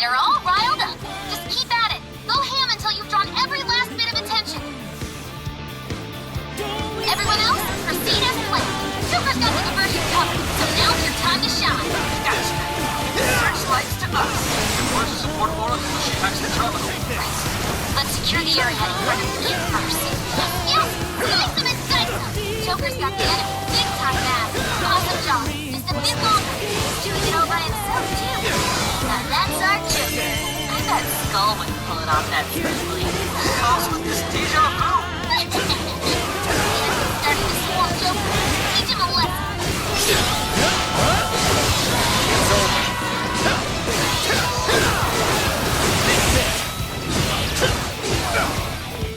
They're all riled up. Just keep at it. Go ham until you've drawn every last bit of attention. Everyone else, proceed as planned. Joker's got the diversion covered, so now's your time to shine. Gotcha. Searchlights to us. Force support more until she packs the terminal. Let's secure the area in front of the gate first. Yes! Slice them and dice them! Joker's got the enemy big time mad. Awesome job. Just a bit longer. He's doing it all by himself, too. Now that's our Joker. I bet Skull would pull it off that smoothly. How's with this deja vu? Starting to swarm Joker. Teach him a lesson.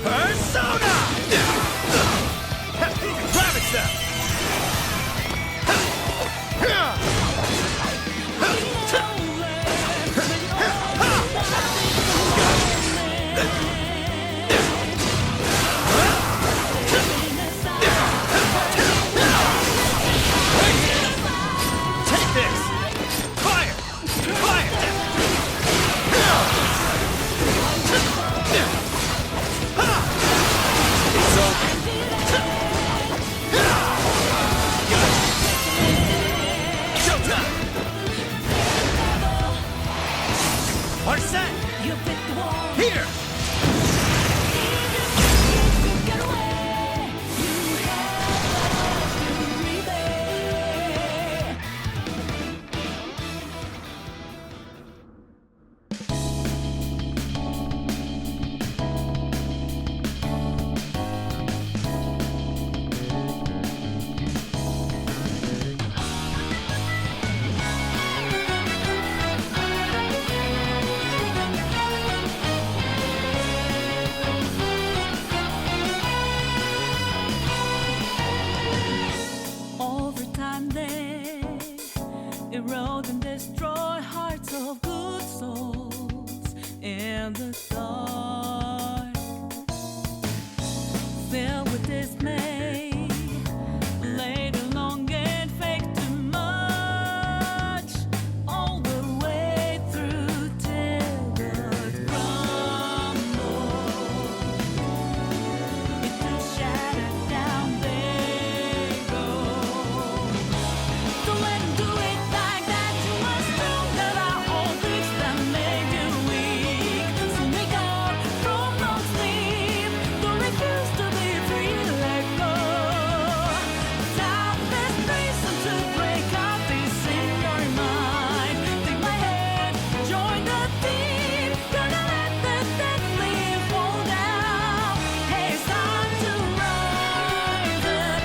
Persona! Ravage them! Take this! Fire! Fire! It's over. Showtime! Arsene! Here! Over time they erode and destroy hearts of good souls in the dark, filled with dismay, laid along and fake too much, all the way through till the crumble. Into shattered down they go. Don't let 'em do it like that. You must know that our old tricks that make you weak. So wake up from no sleep. Don't refuse to be free. Let go. Time is reason to break out this in your mind. Take my hand, join the team. Gonna let the deadly fall down. Hey, it's time to rise up.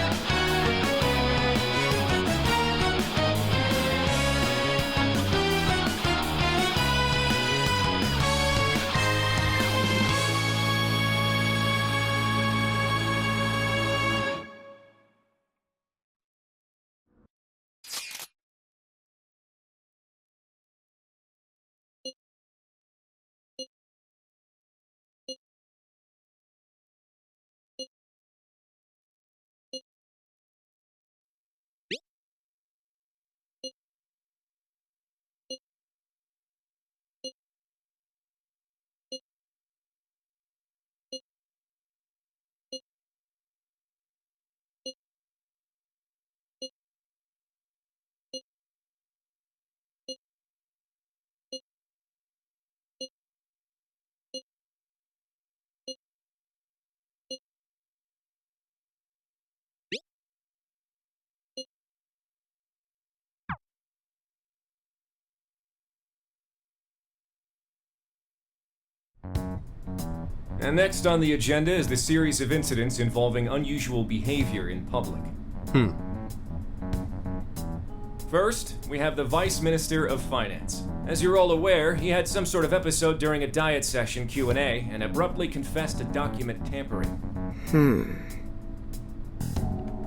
And next on the agenda is the series of incidents involving unusual behavior in public. First, we have the Vice Minister of Finance. As you're all aware, he had some sort of episode during a diet session Q&A and abruptly confessed to document tampering.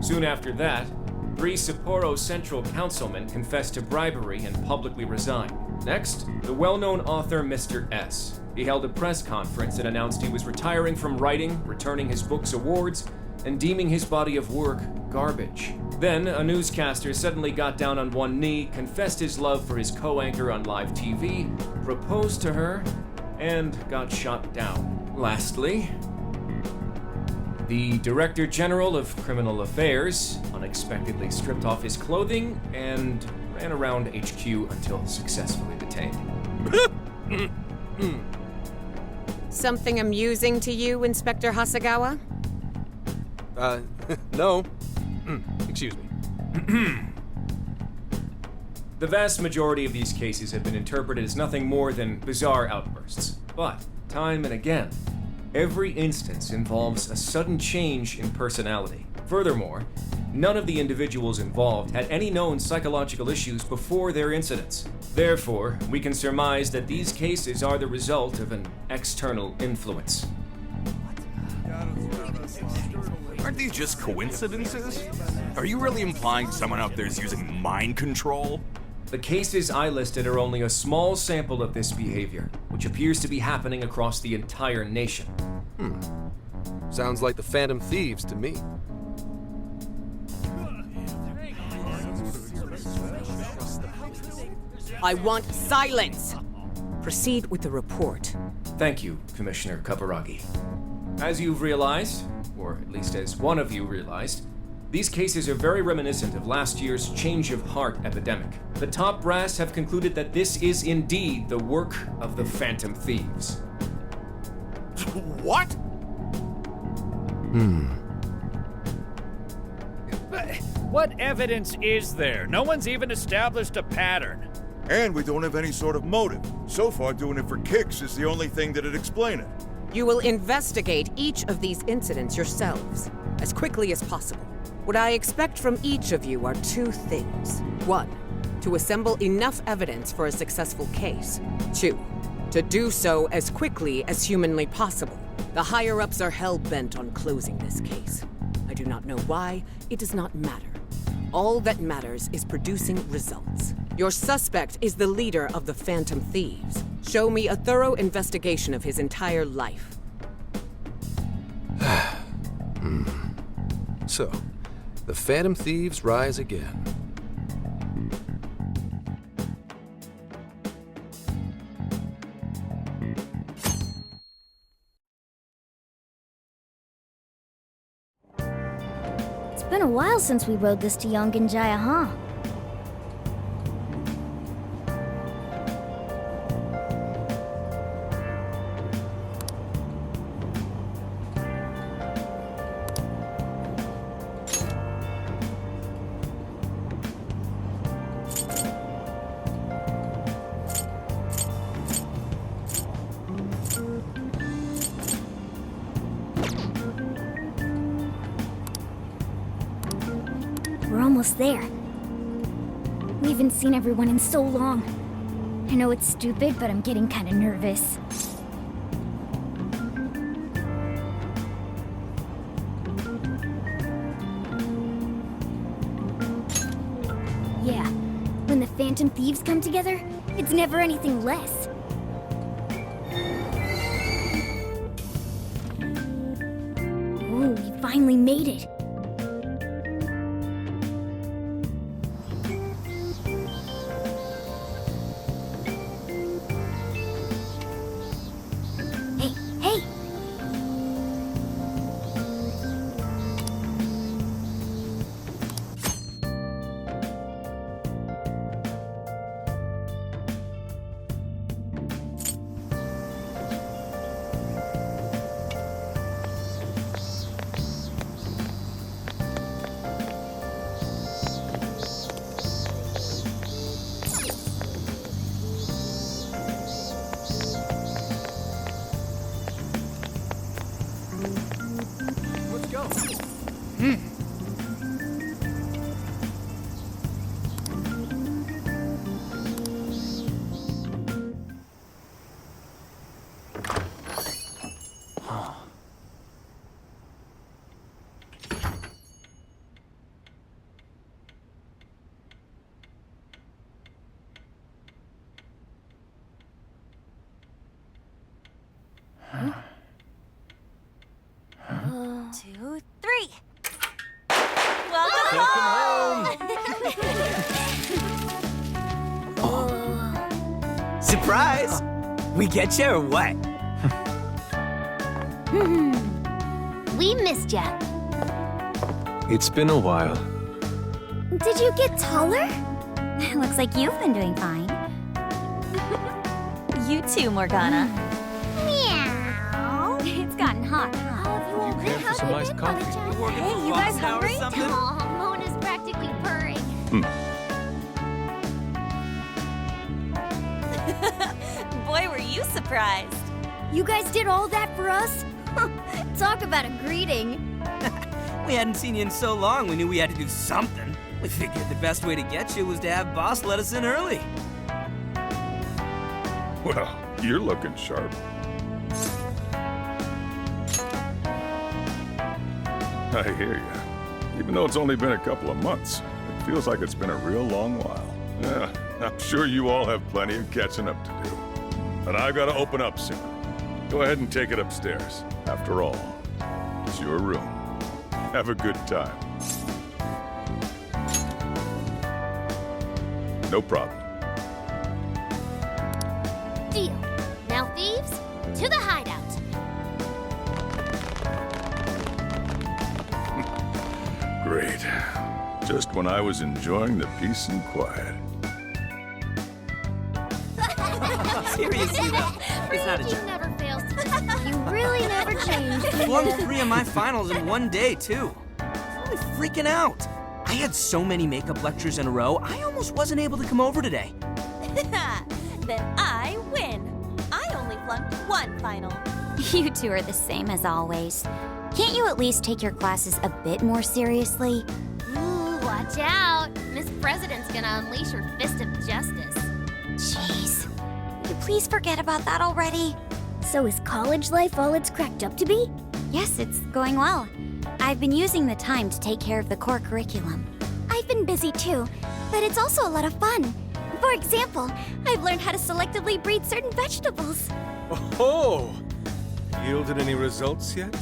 Soon after that, 3 Sapporo Central councilmen confessed to bribery and publicly resigned. Next, the well-known author Mr. S. He held a press conference and announced he was retiring from writing, returning his book's awards, and deeming his body of work garbage. Then, a newscaster suddenly got down on one knee, confessed his love for his co-anchor on live TV, proposed to her, and got shot down. Lastly, the Director General of Criminal Affairs unexpectedly stripped off his clothing and ran around HQ until successfully detained. Something amusing to you, Inspector Hasagawa? No. Excuse me. The vast majority of these cases have been interpreted as nothing more than bizarre outbursts. But, time and again, every instance involves a sudden change in personality. Furthermore, none of the individuals involved had any known psychological issues before their incidents. Therefore, we can surmise that these cases are the result of an external influence. Aren't these just coincidences? Are you really implying someone out there is using mind control? The cases I listed are only a small sample of this behavior, which appears to be happening across the entire nation. Sounds like the Phantom Thieves to me. I want silence! Proceed with the report. Thank you, Commissioner Kaburagi. As you've realized, or at least as one of you realized, these cases are very reminiscent of last year's change of heart epidemic. The top brass have concluded that this is indeed the work of the Phantom Thieves. What? But what evidence is there? No one's even established a pattern. And we don't have any sort of motive. So far, doing it for kicks is the only thing that'd explain it. You will investigate each of these incidents yourselves, as quickly as possible. What I expect from each of you are two things. 1, to assemble enough evidence for a successful case. 2, to do so as quickly as humanly possible. The higher-ups are hell-bent on closing this case. I do not know why. It does not matter. All that matters is producing results. Your suspect is the leader of the Phantom Thieves. Show me a thorough investigation of his entire life. So, the Phantom Thieves rise again. It's been a while since we rode this to Yongenjaya, huh? We're almost there. We haven't seen everyone in so long. I know it's stupid, but I'm getting kind of nervous. Yeah, when the Phantom Thieves come together, it's never anything less. Ooh, we finally made it. Hey, hey! Let's go. Two, three. Well, Surprise! We get you or what? We missed ya. It's been a while. Did you get taller? Looks like you've been doing fine. You too, Morgana. Meow. It's gotten hot. How have you all You care for some iced coffee? Hey, you guys hungry? Aw, Mona's practically purring. Boy, were you surprised. You guys did all that for us? Talk about a greeting. We hadn't seen you in so long, we knew we had to do something. We figured the best way to get you was to have Boss let us in early. Well, you're looking sharp. I hear you. Even though it's only been a couple of months, it feels like it's been a real long while. Yeah, I'm sure you all have plenty of catching up to do. But I've got to open up soon. Go ahead and take it upstairs. After all, it's your room. Have a good time. No problem. Deal. Now, thieves, to the hideout. Great. Just when I was enjoying the peace and quiet. Seriously, though. It's not a joke. Never fails to You really never change. Flunked 3 of my finals in one day, too. I'm really freaking out. I had so many makeup lectures in a row, I almost wasn't able to come over today. Then I win. I only flunked 1 final. You two are the same as always. Can't you at least take your classes a bit more seriously? Ooh, watch out. Miss President's gonna unleash her fist of justice. Jeez. Could you please forget about that already? So is college life all it's cracked up to be? Yes, it's going well. I've been using the time to take care of the core curriculum. I've been busy too, but it's also a lot of fun. For example, I've learned how to selectively breed certain vegetables. Oh! Yielded any results yet?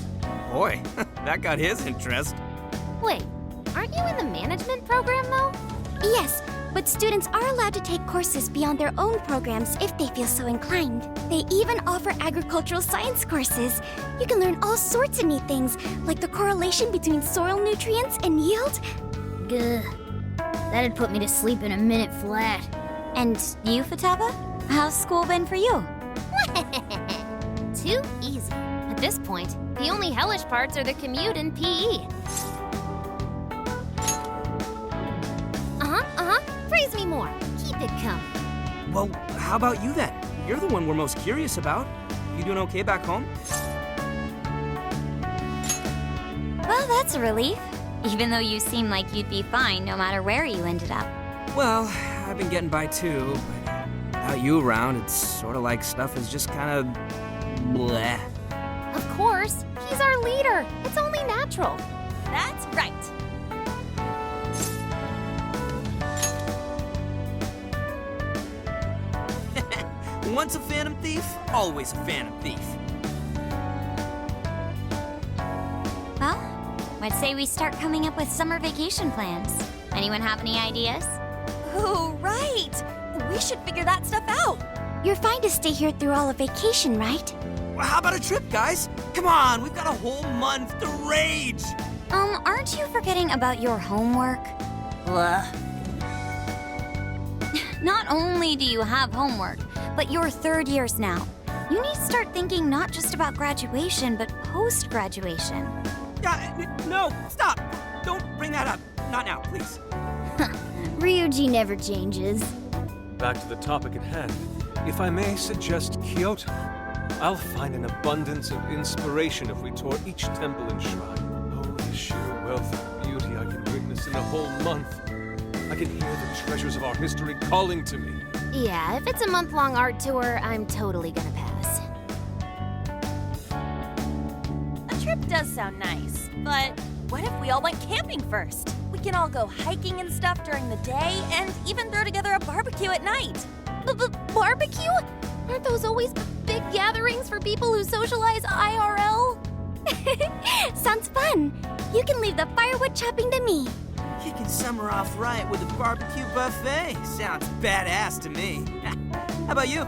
Boy, that got his interest. Wait, aren't you in the management program though? Yes, but students are allowed to take courses beyond their own programs if they feel so inclined. They even offer agricultural science courses. You can learn all sorts of neat things, like the correlation between soil nutrients and yield. Gah. That'd put me to sleep in a minute flat. And you, Futaba? How's school been for you? Too easy. At this point, the only hellish parts are the commute and PE. Praise me more. Keep it coming. Well, how about you then? You're the one we're most curious about. You doing okay back home? Well, that's a relief. Even though you seem like you'd be fine no matter where you ended up. Well, I've been getting by too, but without you around, it's sort of like stuff is just kind of bleh. Of course. He's our leader. It's only natural. That's right. Once a phantom thief, always a phantom thief. Well, I'd say we start coming up with summer vacation plans. Anyone have any ideas? Oh, right. We should figure that stuff out. You're fine to stay here through all of vacation, right? Well, how about a trip, guys? Come on, we've got a whole month to rage. Aren't you forgetting about your homework? Blah. Not only do you have homework, but you're third years now. You need to start thinking not just about graduation, but post-graduation. No, stop. Don't bring that up. Not now, please. Ryuji never changes. Back to the topic at hand. If I may suggest Kyoto, I'll find an abundance of inspiration if we tour each temple and shrine. Oh, the sheer wealth of beauty I can witness in a whole month. I can hear the treasures of our history calling to me. Yeah, if it's a month-long art tour, I'm totally gonna pass. A trip does sound nice, but what if we all went camping first? We can all go hiking and stuff during the day, and even throw together a barbecue at night. Barbecue? Aren't those always big gatherings for people who socialize IRL? Sounds fun. You can leave the firewood chopping to me. Kicking summer off right with a barbecue buffet. Sounds badass to me. How about you?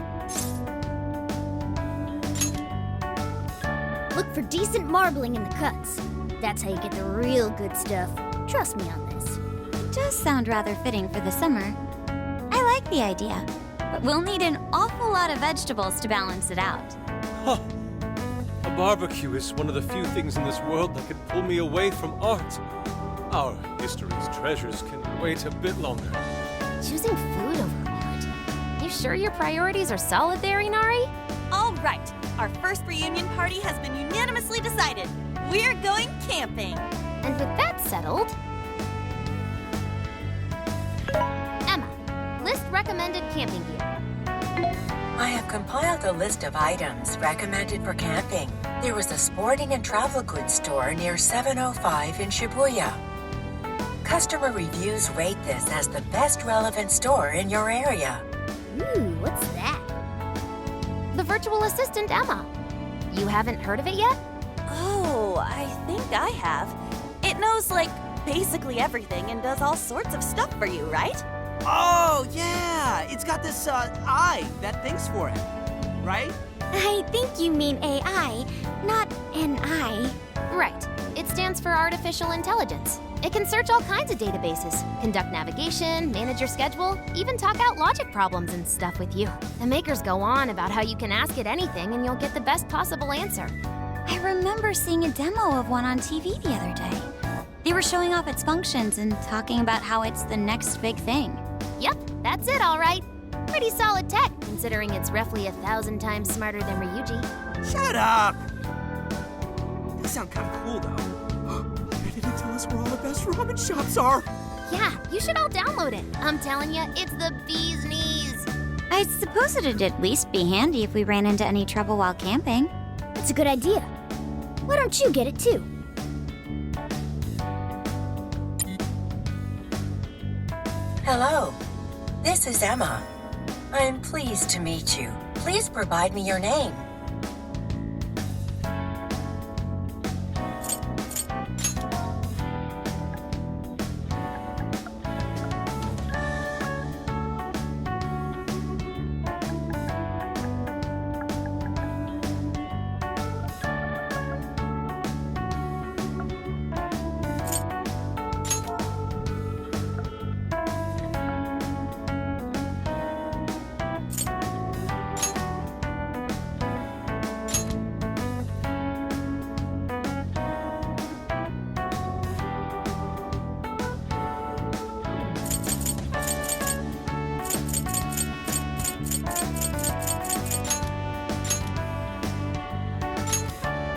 Look for decent marbling in the cuts. That's how you get the real good stuff. Trust me on this. It does sound rather fitting for the summer. I like the idea, but we'll need an awful lot of vegetables to balance it out. Huh. A barbecue is one of the few things in this world that could pull me away from art. Our history's treasures can wait a bit longer. Choosing food over art. You sure your priorities are solid there, Inari? All right, our first reunion party has been unanimously decided. We're going camping. And with that settled... Emma, list recommended camping gear. I have compiled a list of items recommended for camping. There is a sporting and travel goods store near 705 in Shibuya. Customer reviews rate this as the best relevant store in your area. Ooh, what's that? The virtual assistant, Emma. You haven't heard of it yet? Oh, I think I have. It knows, like, basically everything and does all sorts of stuff for you, right? Oh, yeah! It's got this, eye that thinks for it, right? I think you mean AI, not an eye. Right. It stands for Artificial Intelligence. It can search all kinds of databases, conduct navigation, manage your schedule, even talk out logic problems and stuff with you. The makers go on about how you can ask it anything and you'll get the best possible answer. I remember seeing a demo of one on TV the other day. They were showing off its functions and talking about how it's the next big thing. Yep, that's it, all right. Pretty solid tech, considering it's roughly 1,000 times smarter than Ryuji. Shut up! They sound kind of cool, though. They didn't tell us where all the best ramen shops are. Yeah, you should all download it. I'm telling you, it's the bee's knees. I suppose it'd at least be handy if we ran into any trouble while camping. That's a good idea. Why don't you get it too? Hello, this is Emma. I am pleased to meet you. Please provide me your name.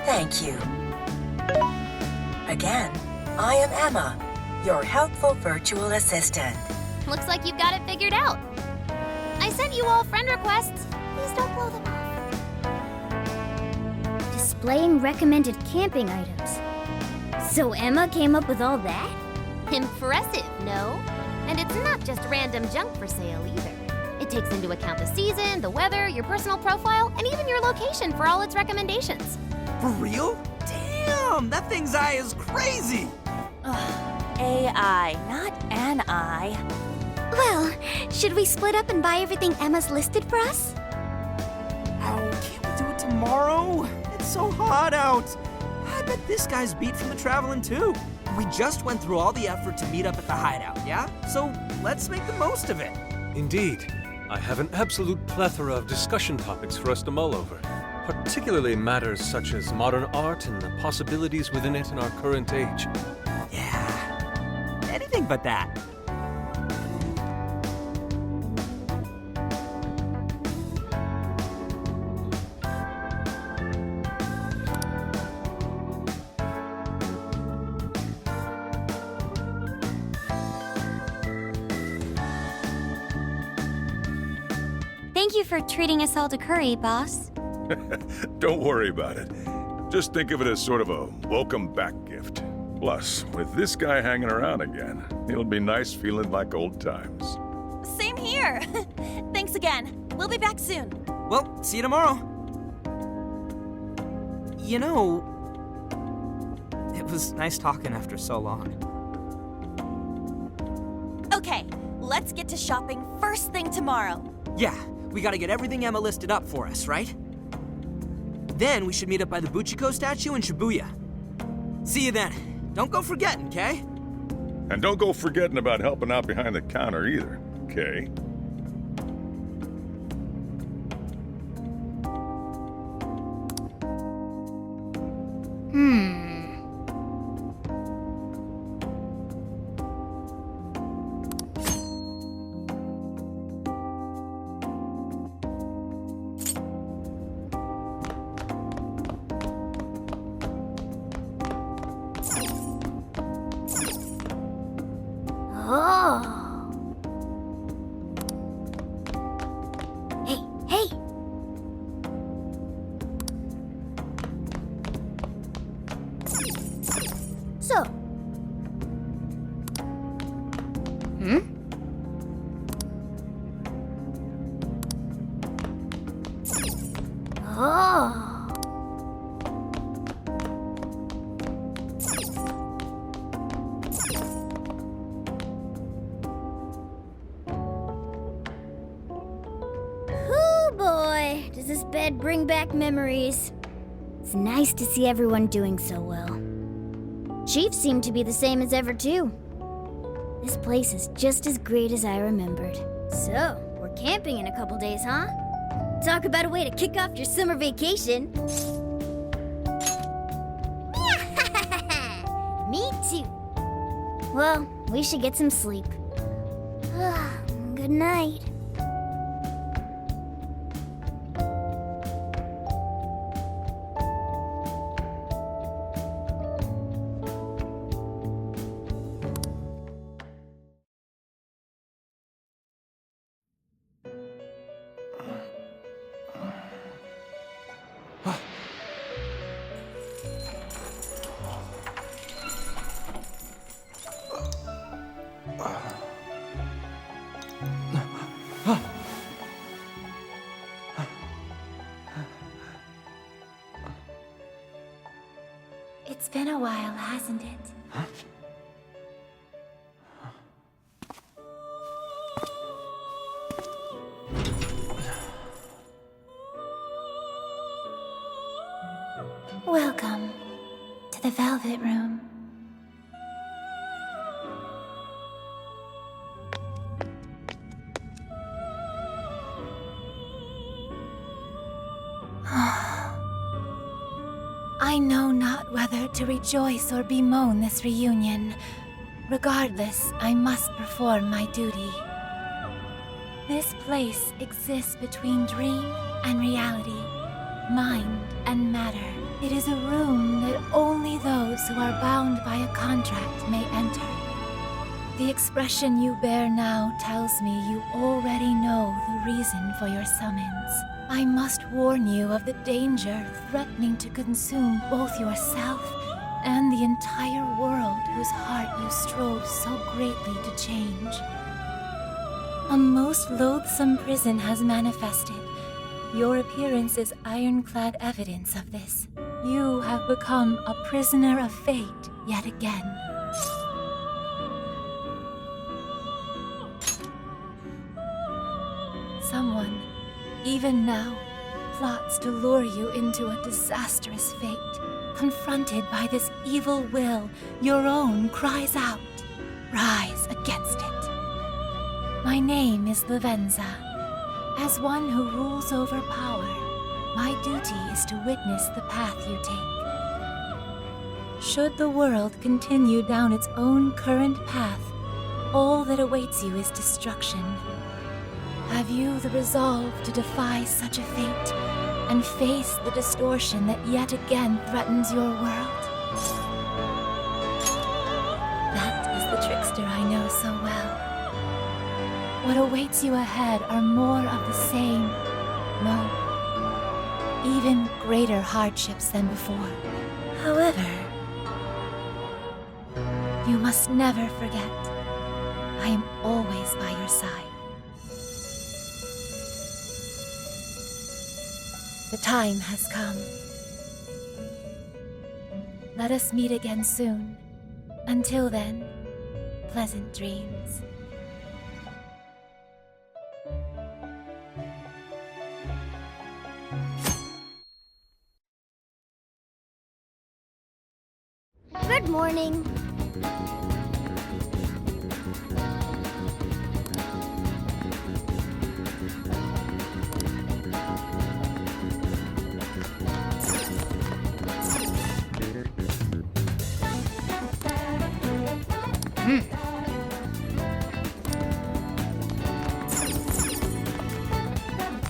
Thank you. Again, I am Emma, your helpful virtual assistant. Looks like you've got it figured out. I sent you all friend requests. Please don't blow them off. Displaying recommended camping items. So Emma came up with all that? Impressive, no? And it's not just random junk for sale either. It takes into account the season, the weather, your personal profile, and even your location for all its recommendations. For real? Damn, that thing's eye is crazy. AI, not an eye. Well, should we split up and buy everything Emma's listed for us? Oh, can't we do it tomorrow? It's so hot out. I bet this guy's beat from the traveling too. We just went through all the effort to meet up at the hideout, yeah? So let's make the most of it. Indeed. I have an absolute plethora of discussion topics for us to mull over, particularly matters such as modern art and the possibilities within it in our current age. Yeah, anything but that. Thank you for treating us all to curry, boss. Don't worry about it. Just think of it as sort of a welcome back gift. Plus, with this guy hanging around again, it'll be nice feeling like old times. Same here. Thanks again. We'll be back soon. Well, see you tomorrow. You know, it was nice talking after so long. Okay, let's get to shopping first thing tomorrow. Yeah, we gotta get everything Emma listed up for us, right? Then we should meet up by the Buchiko statue in Shibuya. See you then. Don't go forgetting, okay? And don't go forgetting about helping out behind the counter either, okay? Oh. Hey, hey. So. Oh. Boy, does this bed bring back memories. It's nice to see everyone doing so well. Chief seemed to be the same as ever, too. This place is just as great as I remembered. So, we're camping in a couple days, huh? Talk about a way to kick off your summer vacation. Me too. Well, we should get some sleep. Good night. It's been a while, hasn't it? Welcome to the Velvet Room. I know not whether to rejoice or bemoan this reunion. Regardless, I must perform my duty. This place exists between dream and reality, mind and matter. It is a room that only those who are bound by a contract may enter. The expression you bear now tells me you already know the reason for your summons. I must warn you of the danger threatening to consume both yourself and the entire world whose heart you strove so greatly to change. A most loathsome prison has manifested. Your appearance is ironclad evidence of this. You have become a prisoner of fate yet again. Someone, even now, plots to lure you into a disastrous fate. Confronted by this evil will, your own cries out. Rise against it. My name is Lavenza. As one who rules over power, my duty is to witness the path you take. Should the world continue down its own current path, all that awaits you is destruction. Have you the resolve to defy such a fate and face the distortion that yet again threatens your world? That is the trickster I know so well. What awaits you ahead are more of the same, no, even greater hardships than before. However, you must never forget, I am always by your side. The time has come. Let us meet again soon. Until then, pleasant dreams. morning.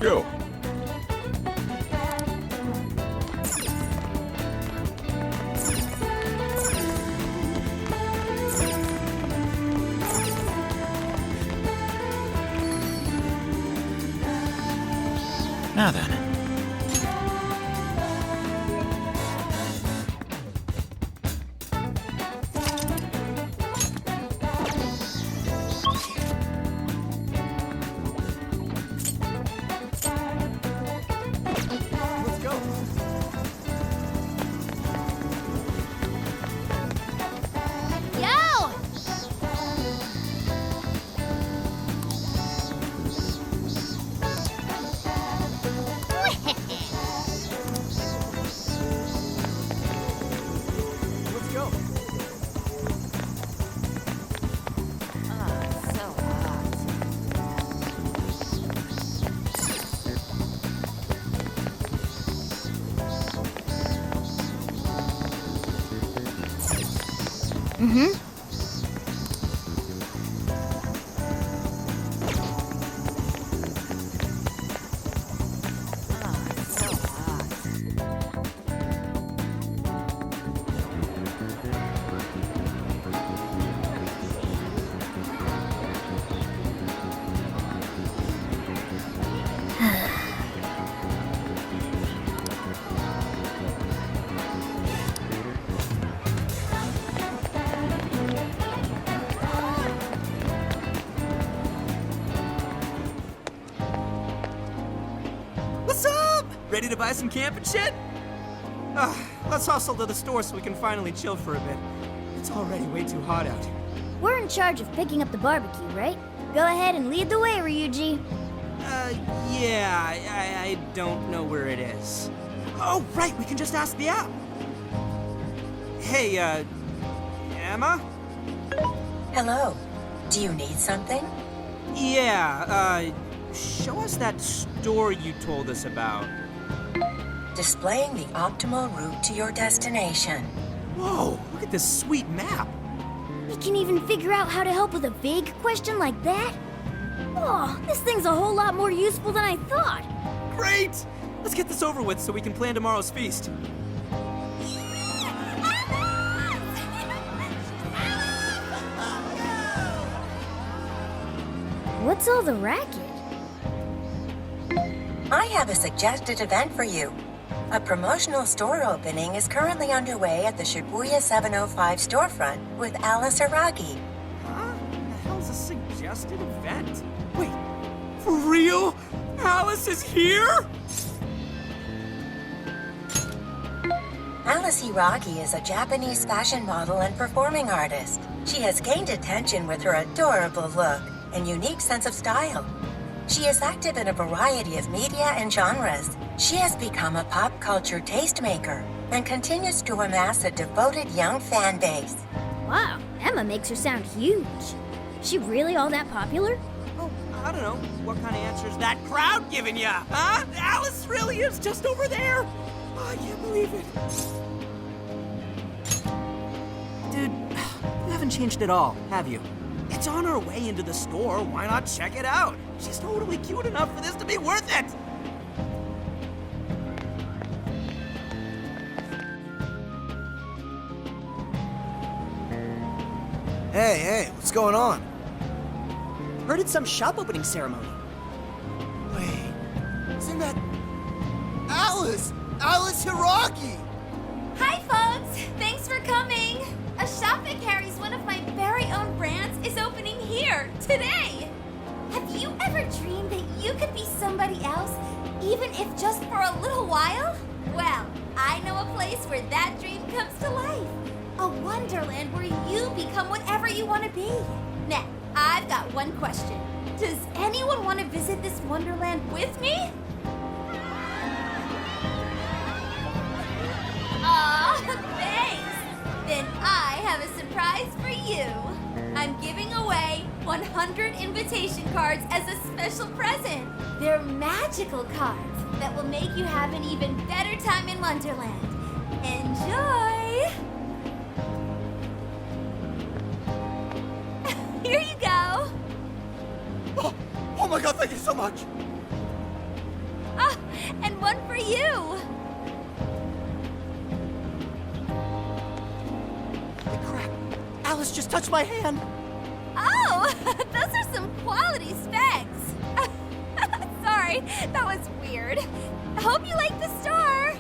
Yo. Now then. Let's go. Yo! Let's go. So hot. Mm-hmm. So hot. What's up? Ready to buy some camping shit? Let's hustle to the store so we can finally chill for a bit. It's already way too hot out. We're in charge of picking up the barbecue, right? Go ahead and lead the way, Ryuji. Yeah, I don't know where it is. Oh, right, we can just ask the app. Hey, Emma? Hello. Do you need something? Yeah, show us that store you told us about. Displaying the optimal route to your destination. Whoa, look at this sweet map. You can even figure out how to help with a vague question like that? Oh, this thing's a whole lot more useful than I thought. Great! Let's get this over with so we can plan tomorrow's feast. What's all the racket? I have a suggested event for you. A promotional store opening is currently underway at the Shibuya 705 storefront with Alice Aragi. Huh? The hell's a suggested event? Wait, for real? Alice is here? Alice Hiragi is a Japanese fashion model and performing artist. She has gained attention with her adorable look and unique sense of style. She is active in a variety of media and genres. She has become a pop culture tastemaker and continues to amass a devoted young fan base. Wow, Emma makes her sound huge. She really all that popular? Oh, I don't know. What kind of answer's that crowd giving ya? Huh? Alice really is just over there? Oh, I can't believe it. Dude, you haven't changed at all, have you? It's on our way into the store. Why not check it out? She's totally cute enough for this to be worth it. Hey, what's going on? Heard it's some shop opening ceremony. Wait, isn't that Alice? Alice Hiragi! Hi, folks! Thanks for coming! A shop that carries one of my very own brands is opening here, today! Have you ever dreamed that you could be somebody else, even if just for a little while? Well, I know a place where that dream comes to life. A wonderland where you become whatever you want to be. Now, I've got one question. Does anyone want to visit this wonderland with me? Aw, thanks! Then I have a surprise for you. I'm giving away 100 invitation cards as a special present. They're magical cards that will make you have an even better time in Wonderland. Enjoy! Here you go. Oh my god, thank you so much! Ah, and one for you. Holy crap! Alice just touched my hand! Oh, those are some quality specs. Sorry, that was weird. I hope you like the star.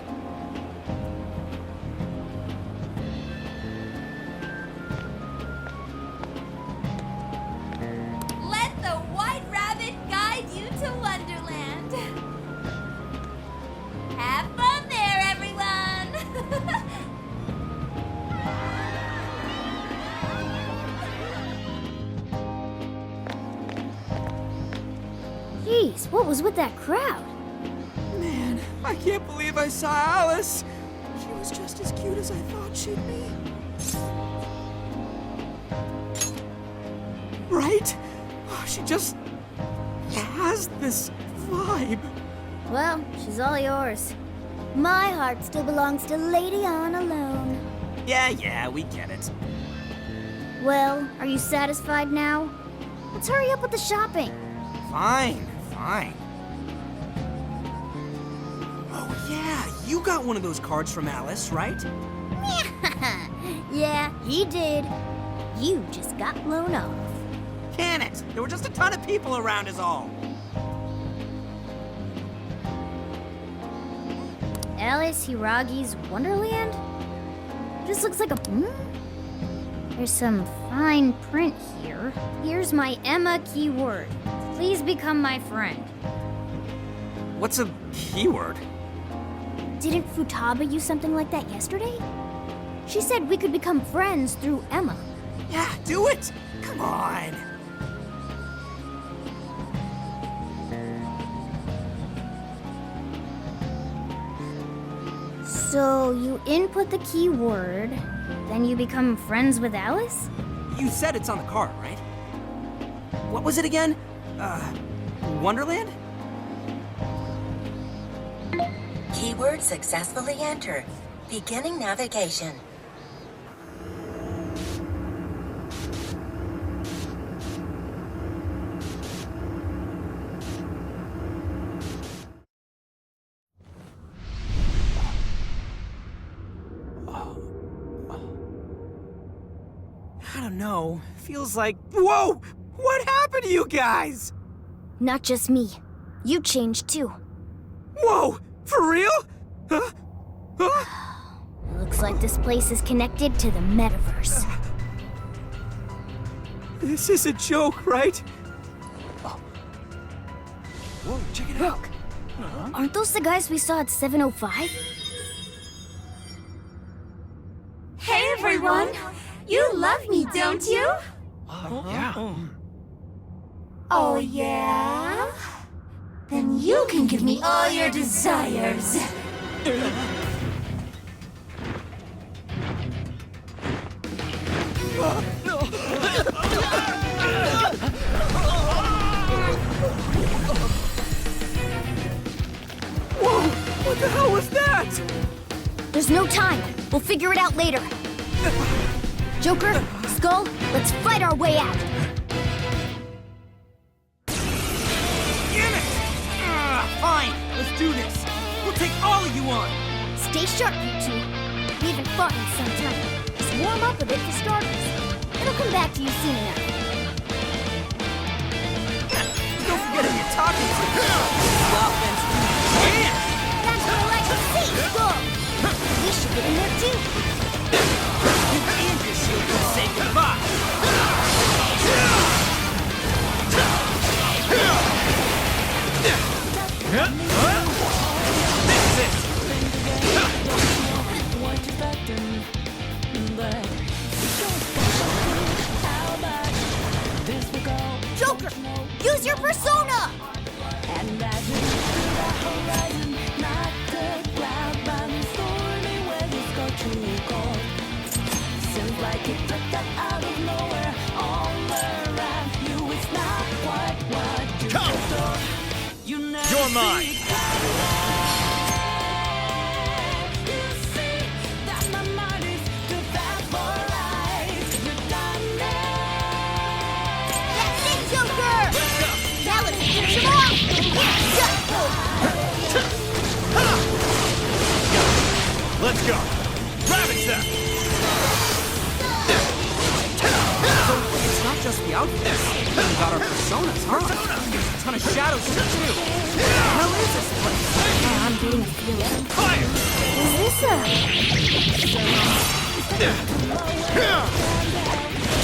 Let the White Rabbit guide you to Wonderland. Have fun there, everyone. Jeez, what was with that crowd? Man, I can't believe I saw Alice. She was just as cute as I thought she'd be. Right? Oh, she just has this vibe. Well, she's all yours. My heart still belongs to Lady On alone. Yeah, we get it. Well, are you satisfied now? Let's hurry up with the shopping. Fine. Oh yeah, you got one of those cards from Alice, right? Yeah, he did. You just got blown off. Can it? There were just a ton of people around is all. Alice Hiragi's Wonderland? This looks like a... There's some fine print here. Here's my Emma keyword. Please become my friend. What's a keyword? Didn't Futaba use something like that yesterday? She said we could become friends through Emma. Yeah, do it! Come on! So you input the keyword, then you become friends with Alice? You said it's on the card, right? What was it again? Wonderland? Keyword successfully entered. Beginning navigation. I don't know. Feels like... Whoa! What happened to you guys? Not just me. You changed too. Whoa! For real? Huh? Looks like this place is connected to the metaverse. This is a joke, right? Whoa, check it out. Look, aren't those the guys we saw at 705? Hey, everyone. You love me, don't you? Yeah. Oh, yeah? Then you can give me all your desires. Whoa! What the hell was that? There's no time. We'll figure it out later. Joker, Skull, let's fight our way out. Damn it! Fine, let's do this. We'll take all of you on. Stay sharp, you two. We haven't fought in some time. Just warm up a bit for starters. It'll come back to you soon enough. Don't forget who you're talking to. The offense can. That's what I like to see, Skull. We should get in there too. You and your shield can say goodbye. Joker, use your persona! And as we look to the horizon, knocked the cloud by the stormy weather's got to go. Seems like it You're mine! That's it, Joker! Now let's finish him off! Let's go! Ravage them! So it's not just the outfits. We got our personas, huh? A ton of shadows here too. What the hell is this place? I'm getting a feeling. Fire! Is this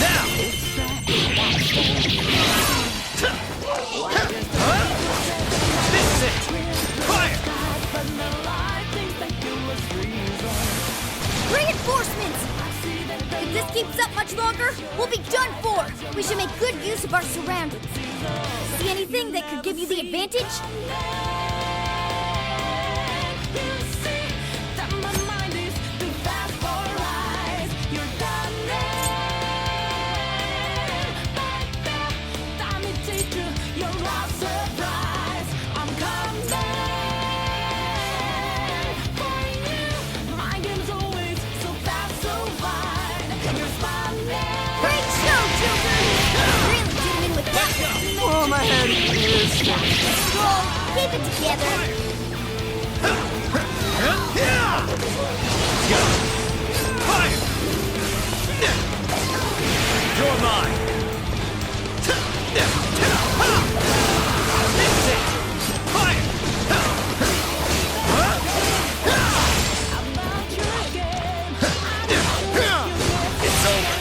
Now! This is it! Fire! Reinforcements! If this keeps up much longer, we'll be done for! We should make good use of our surroundings. See anything that could give you the advantage? Great show, Joker! Really did him in with that one. Oh, my head is spinning. Roll, keep it together. Fire! You're mine! This is it! Fire! It's over!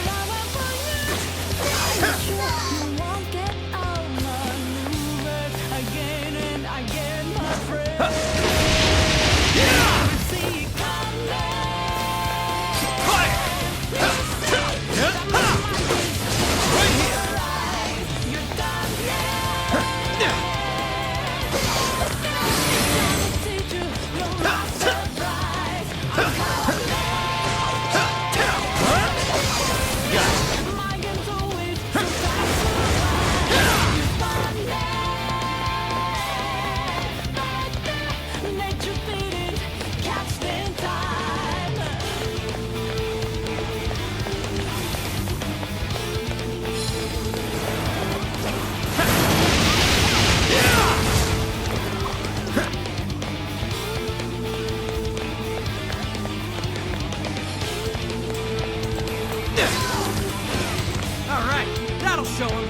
Alright, that'll show him.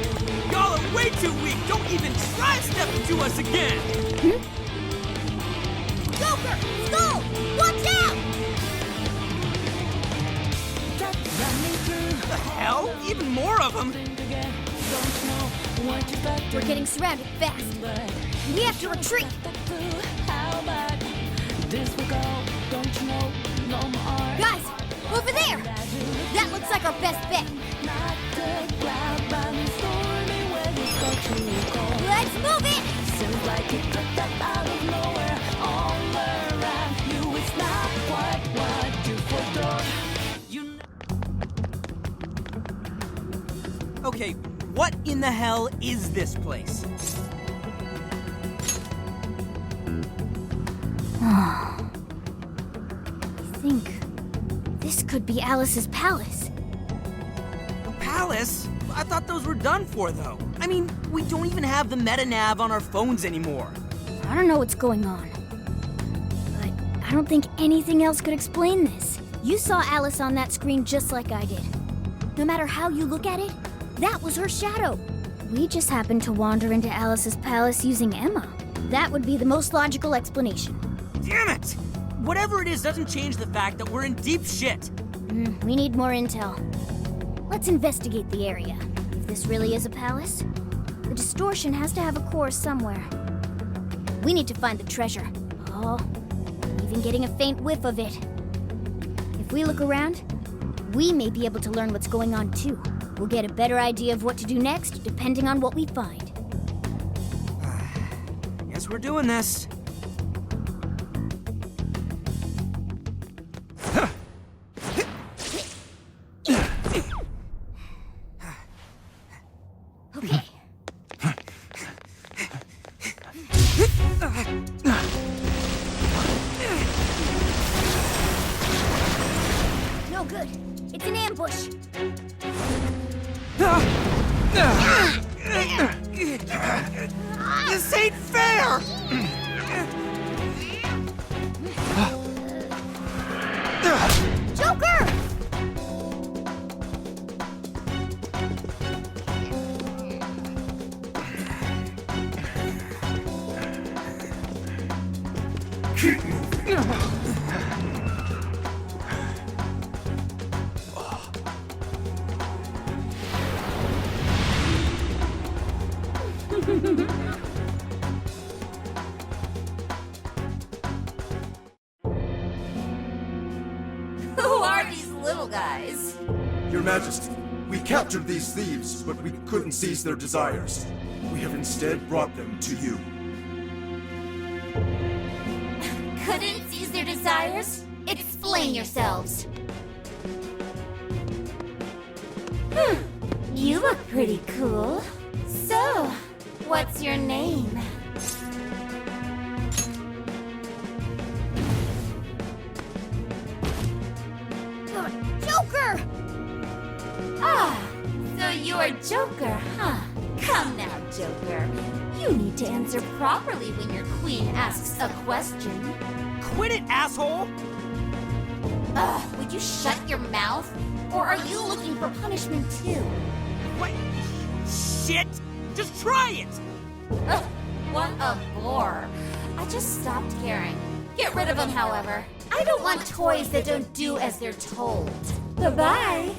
Y'all are way too weak. Don't even try stepping to us again. Joker! Skull! Watch out! The hell? Even more of them? We're getting surrounded fast. We have to retreat. Guys, over there! That looks like our best bet. Let's move it! Okay, what in the hell is this place? I think this could be Alice's palace. The palace? I thought those were done for, though. I mean, we don't even have the meta-nav on our phones anymore. I don't know what's going on, but I don't think anything else could explain this. You saw Alice on that screen just like I did. No matter how you look at it, that was her shadow. We just happened to wander into Alice's palace using Emma. That would be the most logical explanation. Damn it! Whatever it is doesn't change the fact that we're in deep shit. We need more intel. Let's investigate the area. If this really is a palace, the distortion has to have a core somewhere. We need to find the treasure. Oh, I'm even getting a faint whiff of it. If we look around, we may be able to learn what's going on too. We'll get a better idea of what to do next, depending on what we find. Guess we're doing this. Okay. No good. It's an ambush. This ain't fair! Joker! Who are these little guys? Your Majesty, we captured these thieves, but we couldn't seize their desires. We have instead brought them to you. Couldn't seize their desires? Explain yourselves. You look pretty cool. So, what's your name? Joker! Ah, so you're Joker, huh? Come now, Joker. You need to answer properly when your queen asks a question. Quit it, asshole! Ugh, would you shut your mouth? Or are you looking for punishment too? What? Shit! Just try it! Ugh, what a bore. I just stopped caring. Get rid of them, however. I don't want toys that don't do as they're told. Bye-bye.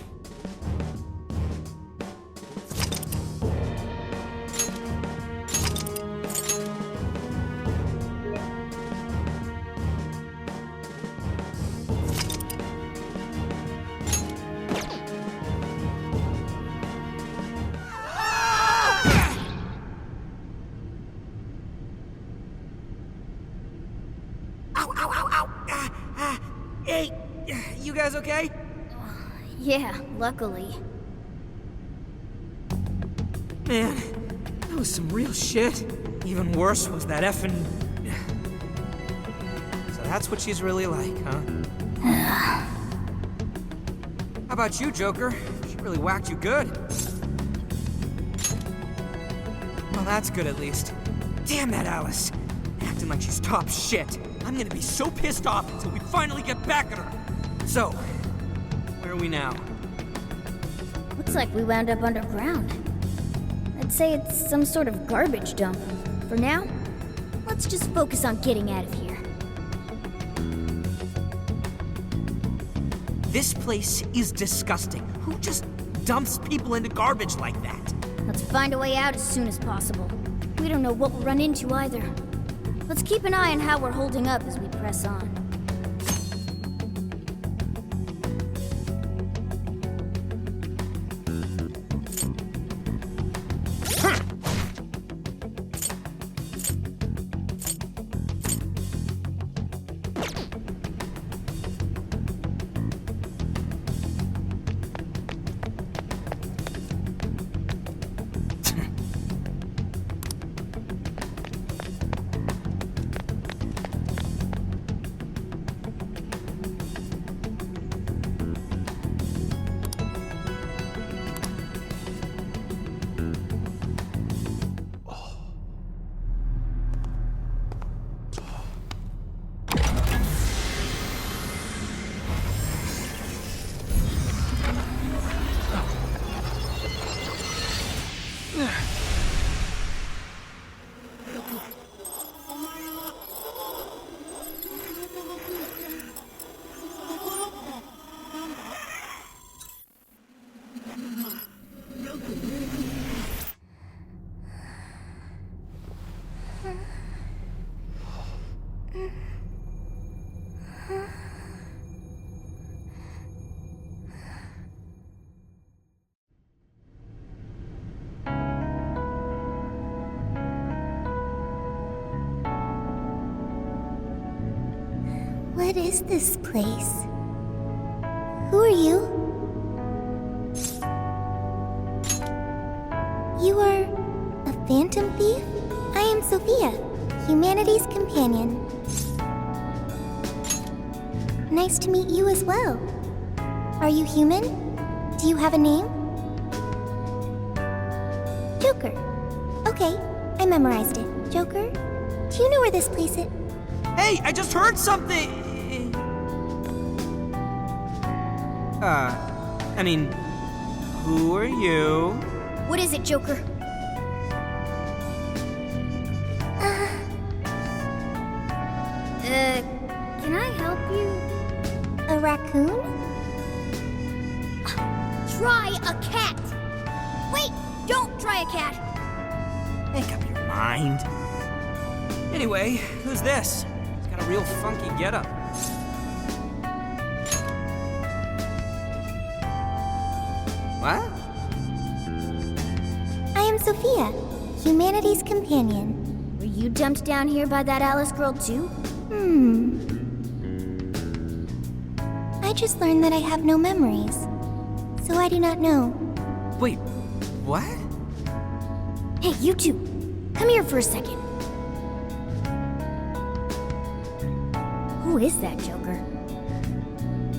Hey, you guys okay? Yeah, luckily. Man, that was some real shit. Even worse was that effing... So that's what she's really like, huh? How about you, Joker? She really whacked you good. Well, that's good at least. Damn that Alice. Acting like she's top shit. I'm gonna be so pissed off until we finally get back at her. So, where are we now? Looks like we wound up underground. I'd say it's some sort of garbage dump. For now, let's just focus on getting out of here. This place is disgusting. Who just dumps people into garbage like that? Let's find a way out as soon as possible. We don't know what we'll run into either. Let's keep an eye on how we're holding up as we press on. What is this place? Who are you? You are a phantom thief? I am Sophia, humanity's companion. Nice to meet you as well. Are you human? Do you have a name? Joker. Okay, I memorized it. Joker, do you know where this place is? Hey, I just heard something! I mean, who are you? What is it, Joker? Can I help you? A raccoon? Try a cat! Wait! Don't try a cat! Make up your mind. Anyway, who's this? He's got a real funky getup. What? I am Sophia, humanity's companion. Were you dumped down here by that Alice girl too? I just learned that I have no memories, so I do not know. Wait, what? Hey, you two! Come here for a second. Who is that, Joker?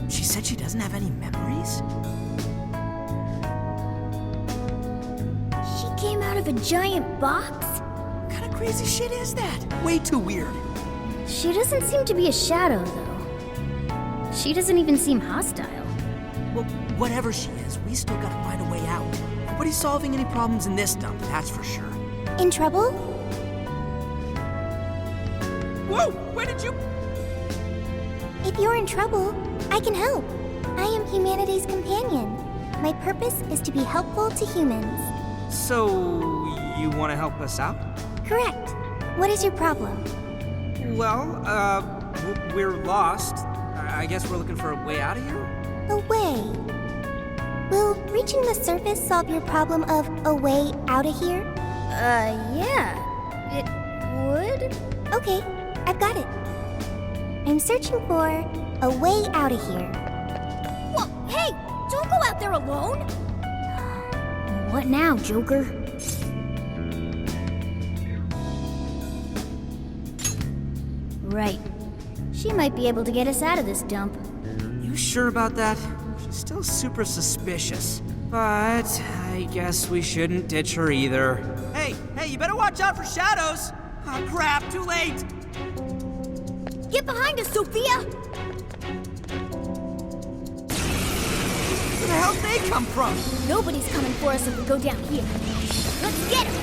She said she doesn't have any memories? She came out of a giant box? What kind of crazy shit is that? Way too weird. She doesn't seem to be a shadow, though. She doesn't even seem hostile. Well, whatever she is, we still gotta find a way out. Nobody's solving any problems in this dump, that's for sure. In trouble? Whoa! Where did you... If you're in trouble, I can help. I am humanity's companion. My purpose is to be helpful to humans. So, you want to help us out? Correct. What is your problem? Well, we're lost. I guess we're looking for a way out of here? A way? Will reaching the surface solve your problem of a way out of here? Yeah. It would? Okay, I've got it. I'm searching for a way out of here. Whoa, hey! Don't go out there alone! What now, Joker? Right. She might be able to get us out of this dump. You sure about that? She's still super suspicious. But I guess we shouldn't ditch her either. Hey, you better watch out for shadows! Oh crap, too late! Get behind us, Sophia! Where the hell did they come from? Nobody's coming for us if we go down here. Let's get him!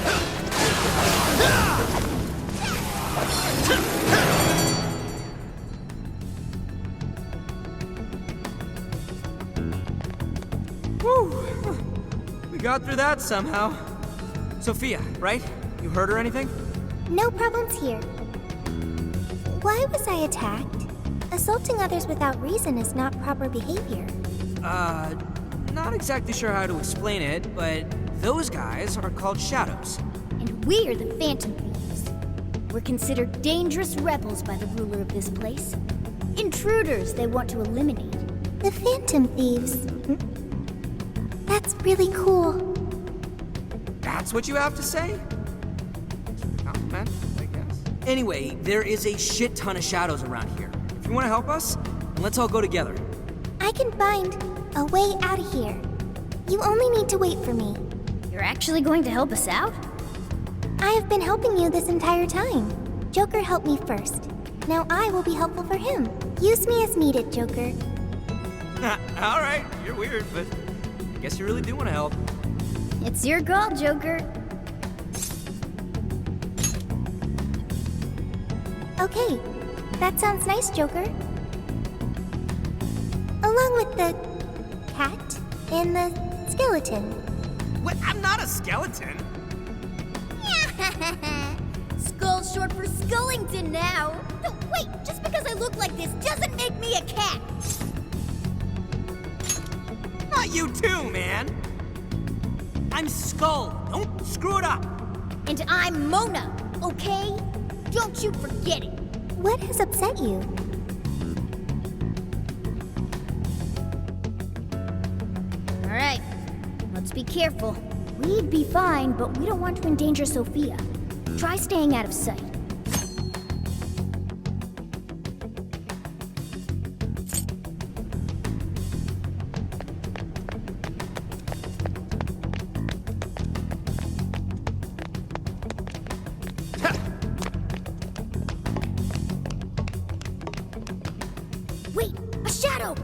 Whew. We got through that somehow. Sophia, right? You hurt or anything? No problems here. Why was I attacked? Assaulting others without reason is not proper behavior. Not exactly sure how to explain it, but those guys are called shadows. And we're the Phantom Thieves. We're considered dangerous rebels by the ruler of this place. Intruders they want to eliminate. The Phantom Thieves. That's really cool. That's what you have to say? Compliment, I guess. Anyway, there is a shit ton of shadows around here. If you want to help us, then let's all go together. I can find a way out of here. You only need to wait for me. You're actually going to help us out? I have been helping you this entire time. Joker helped me first. Now I will be helpful for him. Use me as needed, Joker. Alright, you're weird, but I guess you really do want to help. It's your call, Joker. Okay, that sounds nice, Joker. Along with the cat and the skeleton. What? I'm not a skeleton. Skull's short for Skullington now. No, wait, just because I look like this doesn't make me a cat. Not you too, man. I'm Skull. Don't screw it up. And I'm Mona, okay? Don't you forget it. What has upset you? All right, let's be careful. We'd be fine, but we don't want to endanger Sophia. Try staying out of sight. Wait, a shadow!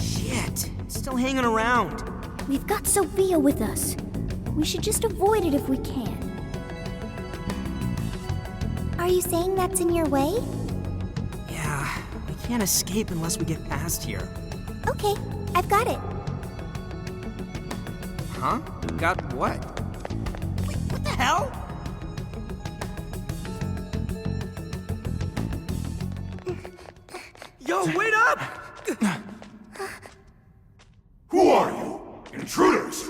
Shit, it's still hanging around. We've got Sophia with us. We should just avoid it if we can. Are you saying that's in your way? Yeah, we can't escape unless we get past here. Okay, I've got it. Huh? Got what? Wait, what the hell? Yo, wait up! Who are you? Intruders!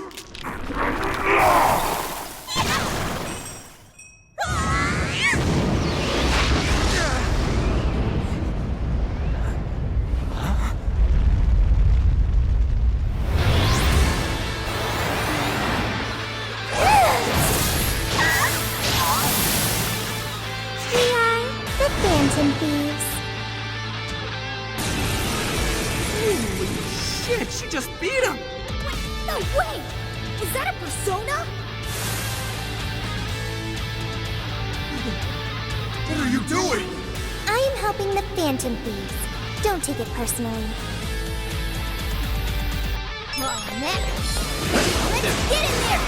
We are the Phantom Thieves. Holy shit, she just beat him! No way! Is that a persona? What are you doing? I am helping the Phantom Thieves. Don't take it personally. Oh, man. Let's get in there!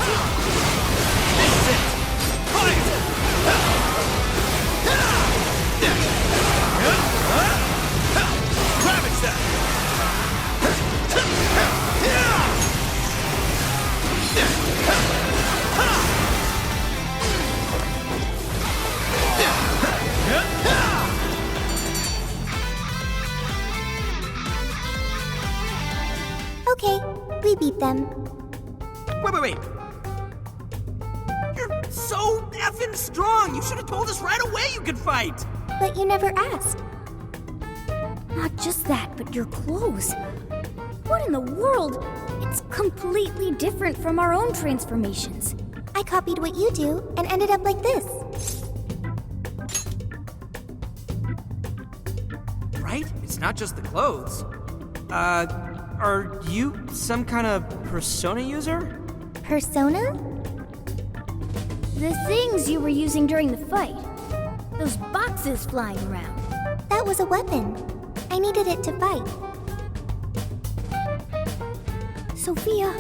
Ravage that! Okay, we beat them. Wait. You're so effing strong! You should have told us right away you could fight! But you never asked. Not just that, but your clothes. What in the world? It's completely different from our own transformations. I copied what you do and ended up like this. Right? It's not just the clothes. Are you some kind of persona user? Persona? The things you were using during the fight. Those boxes flying around. That was a weapon. I needed it to fight. Sophia,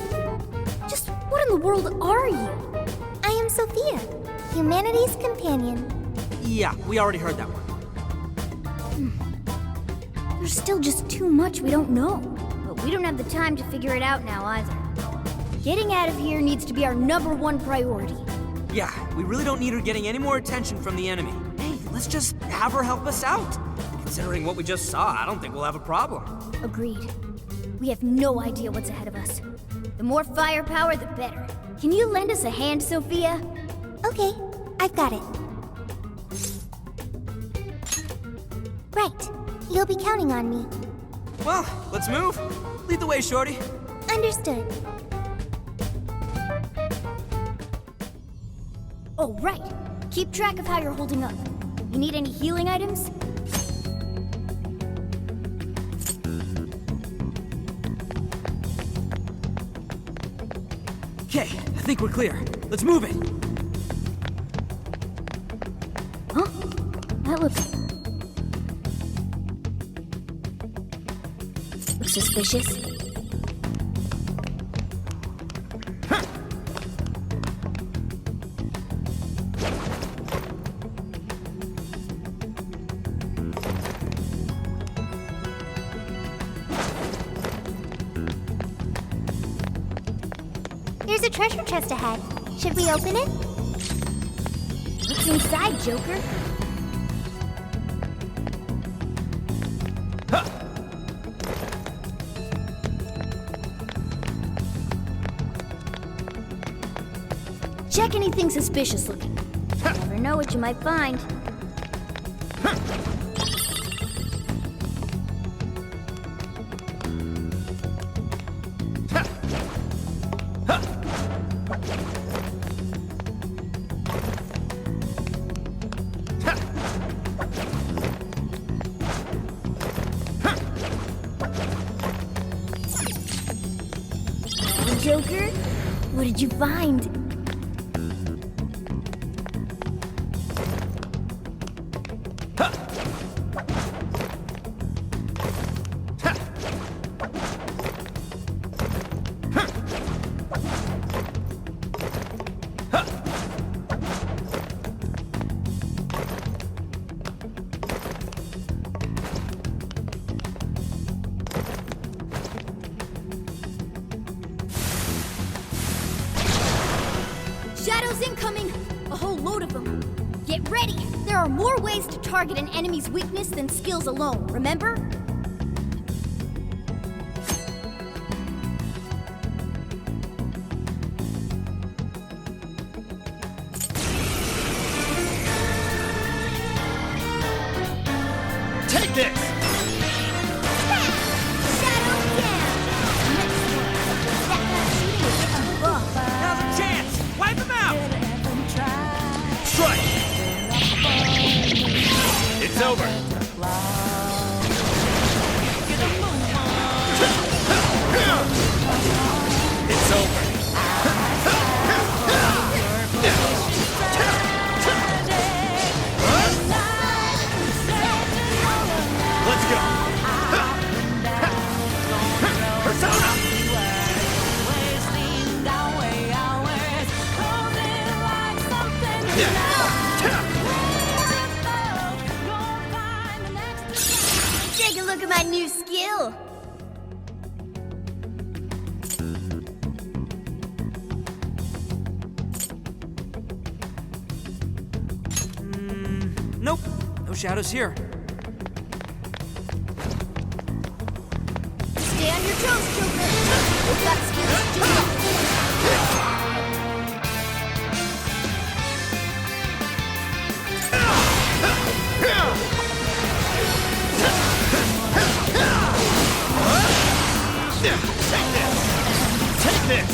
just what in the world are you? I am Sophia, humanity's companion. Yeah, we already heard that one. There's still just too much we don't know. But we don't have the time to figure it out now either. Getting out of here needs to be our #1 priority. Yeah, we really don't need her getting any more attention from the enemy. Hey, let's just have her help us out. Considering what we just saw, I don't think we'll have a problem. Agreed. We have no idea what's ahead of us. The more firepower, the better. Can you lend us a hand, Sophia? Okay, I've got it. Right, you'll be counting on me. Well, let's move. Lead the way, Shorty. Understood. Oh, right. Keep track of how you're holding up. You need any healing items? Okay, I think we're clear. Let's move it. Huh? That looks suspicious. There's a treasure chest ahead. Should we open it? What's inside, Joker? Check anything suspicious looking. Never know what you might find. Joker. What did you find? Shadows incoming! A whole load of them. Get ready! There are more ways to target an enemy's weakness than skills alone, remember? Take this! Now's a chance! Wipe him out! Strike! It's over! It's over! Let's go! Persona! Take a look at my new skill. Nope, no shadows here. Stay on your toes, Joker! We've got skills too. Take this!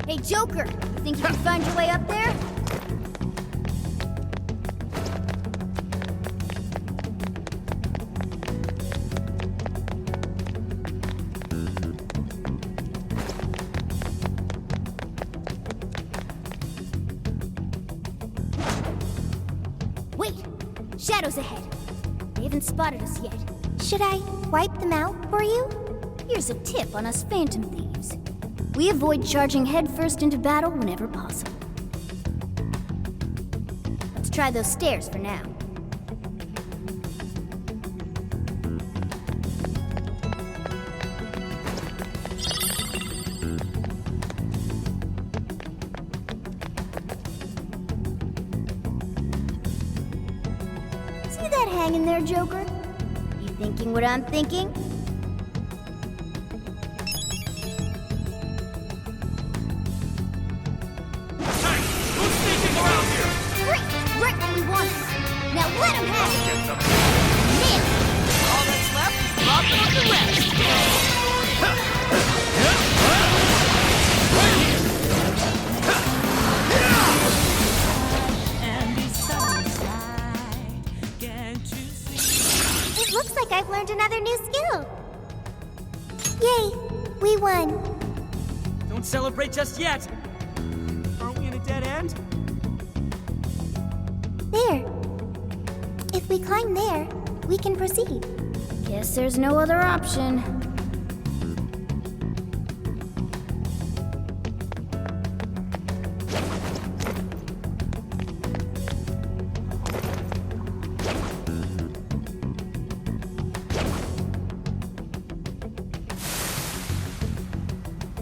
Hey, Joker! You think you can find your way up there? Wait! Shadows ahead. They haven't spotted us yet. Should I wipe them out for you? Here's a tip on us Phantom Thieves. We avoid charging headfirst into battle whenever possible. Let's try those stairs for now. See that hanging there, Joker? You thinking what I'm thinking? Right when we want it. Now let him have it. Nailed it. All that's left is dropping up the rest. It looks like I've learned another new skill. Yay, we won. Don't celebrate just yet. Aren't we in a dead end? There. If we climb there, we can proceed. Guess there's no other option.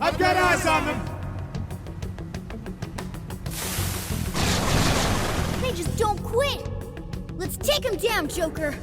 I've got eyes on them! They just don't quit. Let's take him down, Joker.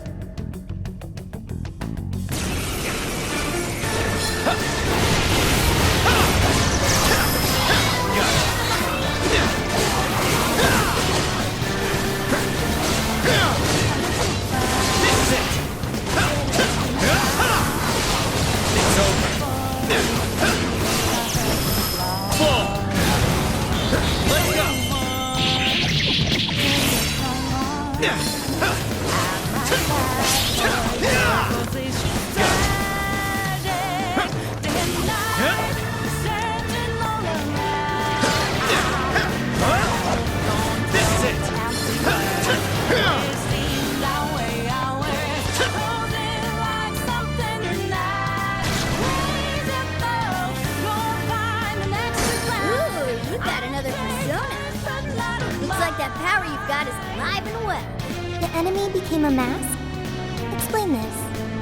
This is it! Ooh, you got another persona. Looks like that power you've got is alive and well. The enemy became a mask? Explain this.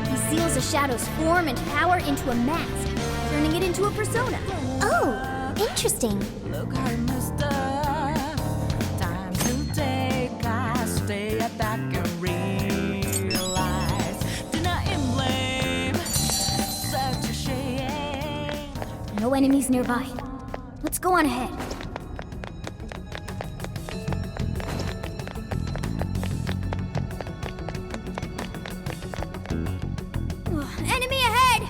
He seals a shadow's form and power into a mask, turning it into a persona. Oh, interesting. Look, I must time to take a step back and realize denying blame, such a shame. No enemies nearby. Let's go on ahead. Enemy ahead!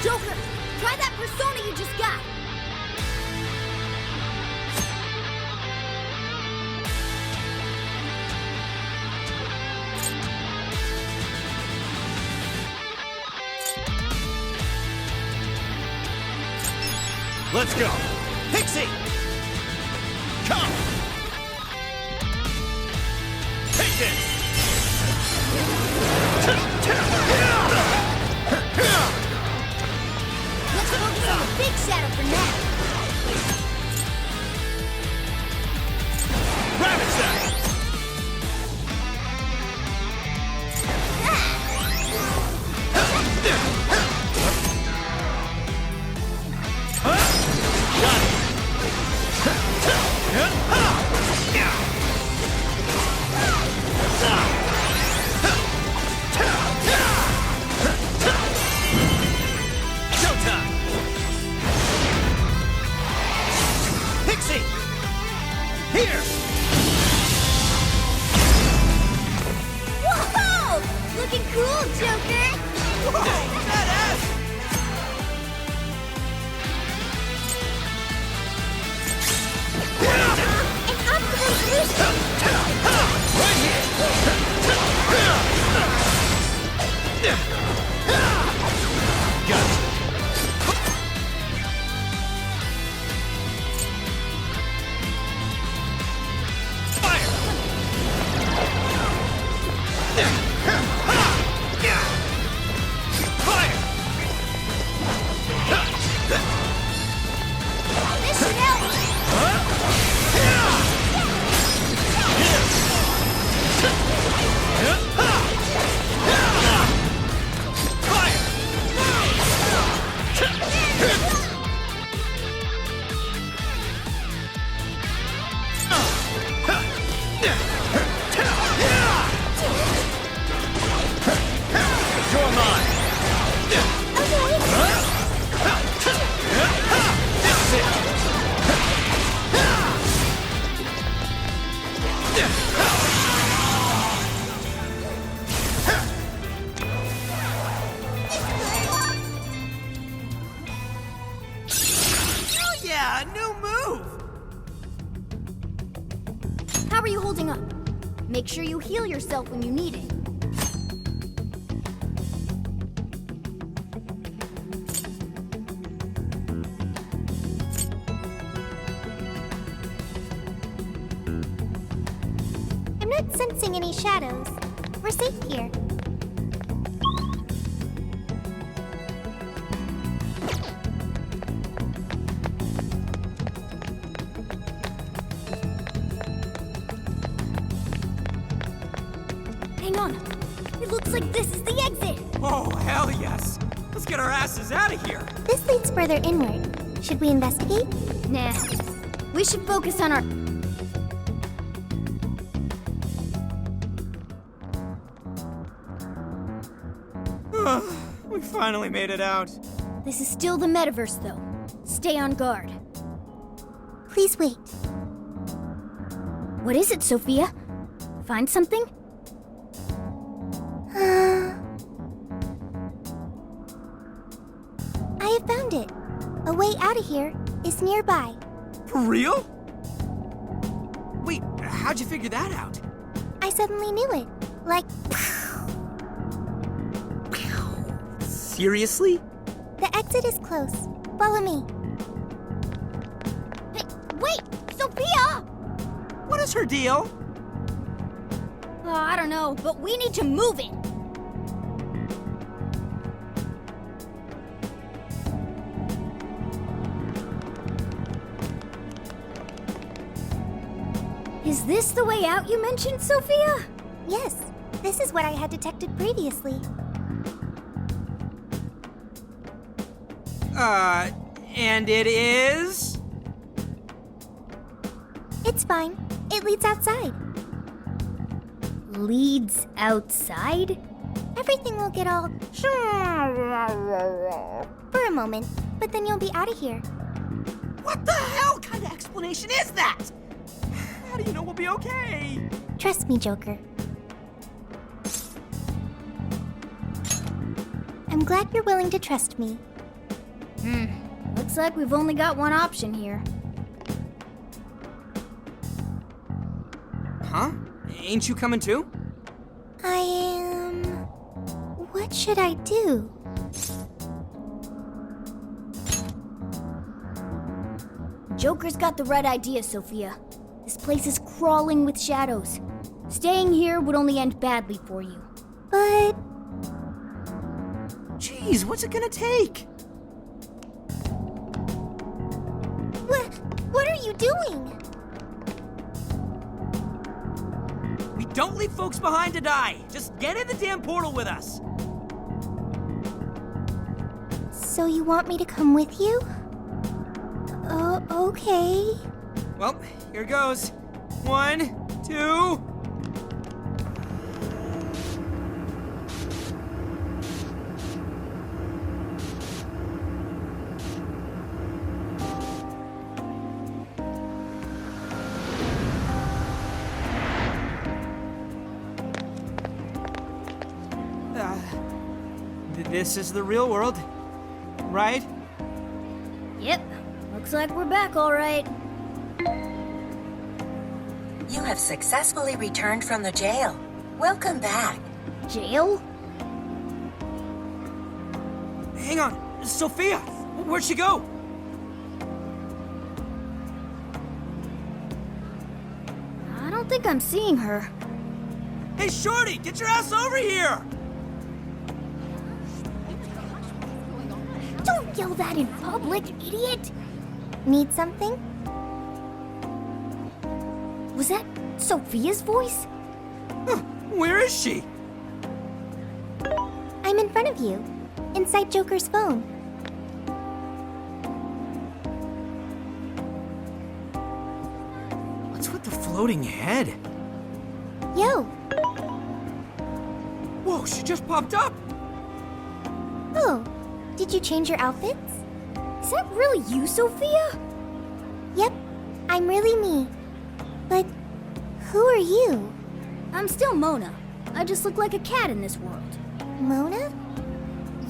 Joker, try that persona you just got. Let's go! Pixie! Come! Take this! Let's focus on the big shadow for now. Ravage Showtime! Pixie! Here! Whoa! Looking cool, Joker! Whoa, badass! An optimal solution! Right here! Gotcha! This should help! You're mine! This is it! Oh yeah, a new move! How are you holding up? Make sure you heal yourself when you need it. I'm not sensing any shadows. We're safe here. Hang on. It looks like this is the exit. Oh, hell yes! Let's get our asses out of here! This leads further inward. Should we investigate? Nah. We should focus on our... We finally made it out. This is still the metaverse, though. Stay on guard. Please wait. What is it, Sophia? Find something? I have found it. A way out of here is nearby. For real? Wait, how'd you figure that out? I suddenly knew it. Like, Seriously? the exit is close. Follow me. Hey, wait! Sophia! What is her deal? I don't know, but we need to move it. Is this the way out you mentioned, Sophia? Yes, this is what I had detected previously. And it is? It's fine. It leads outside. Leads outside? Everything will get all for a moment, but then you'll be out of here. What the hell kind of explanation is that? How do you know we'll be okay? Trust me, Joker. I'm glad you're willing to trust me. Looks like we've only got one option here. Huh? Ain't you coming too? I am... What should I do? Joker's got the right idea, Sophia. This place is crawling with shadows. Staying here would only end badly for you. But... Jeez, what's it gonna take? What are you doing? We don't leave folks behind to die. Just get in the damn portal with us. So you want me to come with you? Okay. Well, here goes. 1, 2... This is the real world, right? Yep. Looks like we're back all right. You have successfully returned from the jail. Welcome back. Jail? Hang on. Sophia! Where'd she go? I don't think I'm seeing her. Hey, Shorty! Get your ass over here! Don't yell that in public, idiot! Need something? Was that Sophia's voice? Where is she? I'm in front of you, inside Joker's phone. What's with the floating head? Yo! Whoa, she just popped up! Oh, did you change your outfits? Is that really you, Sophia? Yep, I'm really me. But who are you? I'm still Mona. I just look like a cat in this world. Mona?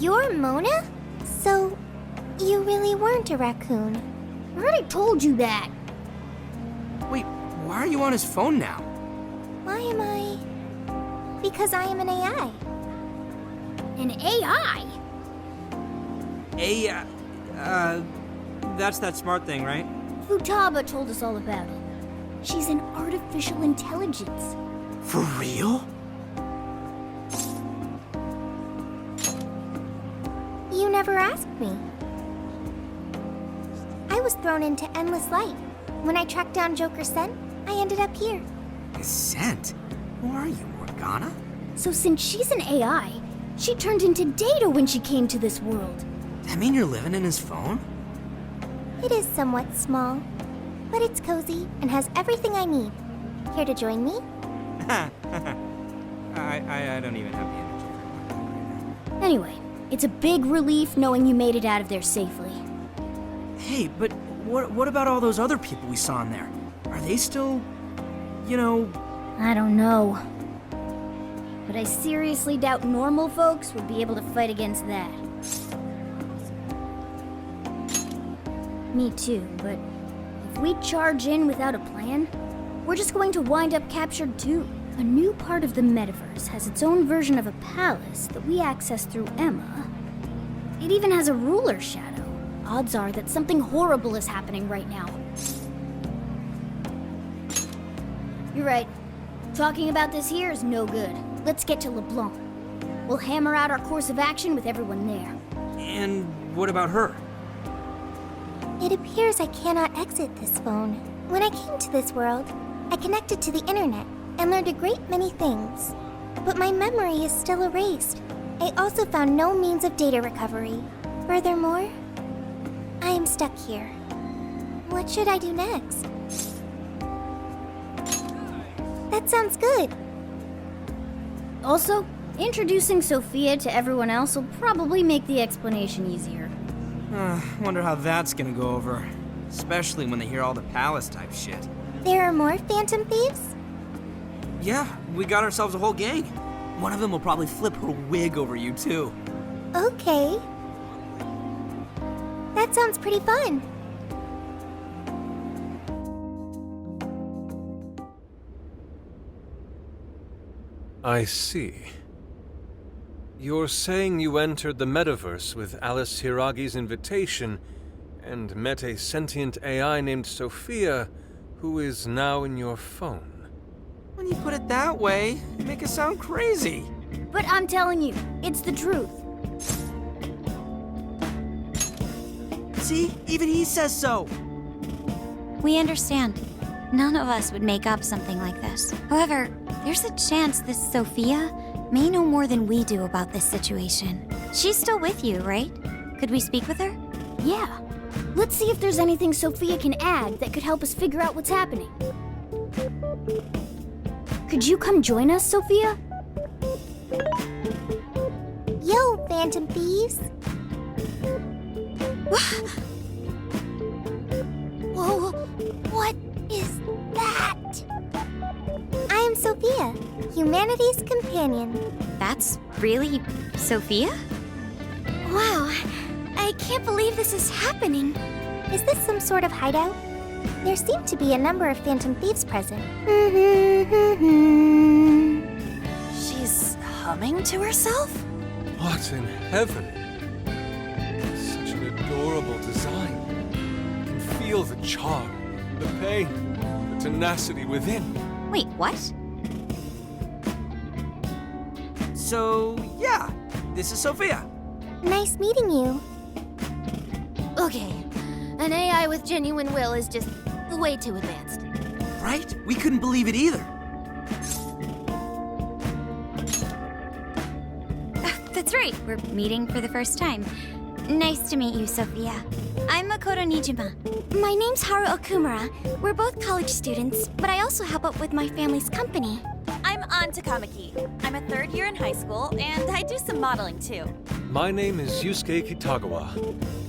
You're Mona? So, you really weren't a raccoon. I already told you that. Wait, why are you on his phone now? Why am I? Because I am an AI. An AI? That's that smart thing, right? Futaba told us all about it. She's an artificial intelligence. For real? You never asked me. I was thrown into endless light. When I tracked down Joker's scent, I ended up here. His scent? Who are you, Morgana? So since she's an AI, she turned into Data when she came to this world. That mean you're living in his phone? It is somewhat small, but it's cozy and has everything I need. Here to join me? I don't even have the energy for that. Anyway, it's a big relief knowing you made it out of there safely. Hey, but what about all those other people we saw in there? Are they still, you know... I don't know. But I seriously doubt normal folks would be able to fight against that. Me too, but if we charge in without a plan, we're just going to wind up captured too. A new part of the metaverse has its own version of a palace that we access through Emma. It even has a ruler shadow. Odds are that something horrible is happening right now. You're right. Talking about this here is no good. Let's get to LeBlanc. We'll hammer out our course of action with everyone there. And what about her? It appears I cannot exit this phone. When I came to this world, I connected to the internet and learned a great many things. But my memory is still erased. I also found no means of data recovery. Furthermore, I am stuck here. What should I do next? That sounds good. Also, introducing Sophia to everyone else will probably make the explanation easier. Wonder how that's gonna go over. Especially when they hear all the palace type shit. There are more Phantom Thieves? Yeah, we got ourselves a whole gang. One of them will probably flip her wig over you too. Okay. That sounds pretty fun. I see. You're saying you entered the metaverse with Alice Hiragi's invitation and met a sentient AI named Sophia, who is now in your phone. When you put it that way, you make it sound crazy. But I'm telling you, it's the truth. See? Even he says so. We understand. None of us would make up something like this. However, there's a chance this Sophia may know more than we do about this situation. She's still with you, right? Could we speak with her? Yeah. Let's see if there's anything Sophia can add that could help us figure out what's happening. Could you come join us, Sophia? Yo, Phantom Thieves. Whoa, what is that? I am Sophia, humanity's companion. That's really Sophia? Wow, I can't believe this is happening. Is this some sort of hideout? There seem to be a number of Phantom Thieves present. She's humming to herself? What in heaven? Such an adorable design. You can feel the charm, the pain, the tenacity within. Wait, what? So, yeah, this is Sophia. Nice meeting you. Okay, an AI with genuine will is just way too advanced. Right? We couldn't believe it either. That's right, we're meeting for the first time. Nice to meet you, Sophia. I'm Makoto Nijima. My name's Haru Okumura. We're both college students, but I also help out with my family's company. I'm An Takamaki. I'm a third year in high school, and I do some modeling too. My name is Yusuke Kitagawa.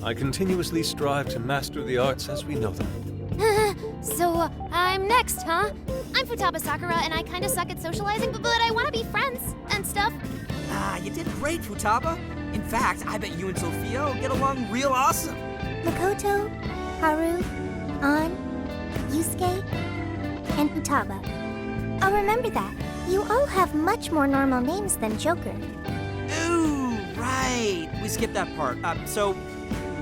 I continuously strive to master the arts as we know them. So, I'm next, huh? I'm Futaba Sakura, and I kinda suck at socializing, but I wanna be friends and stuff. You did great, Futaba. In fact, I bet you and Sophia will get along real awesome. Makoto, Haru, An, Yusuke, and Futaba. I'll remember that. You all have much more normal names than Joker. Ooh, right. We skipped that part. So,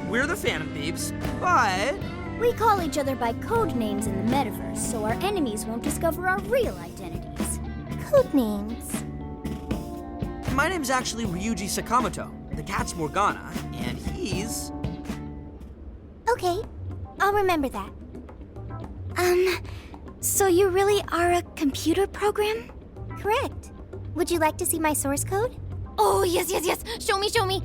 we're the Phantom Thieves, but... We call each other by code names in the metaverse, so our enemies won't discover our real identities. Code names? My name's actually Ryuji Sakamoto. The cat's Morgana, and he's... Okay, I'll remember that. So you really are a computer program? Correct. Would you like to see my source code? Oh, yes. Show me.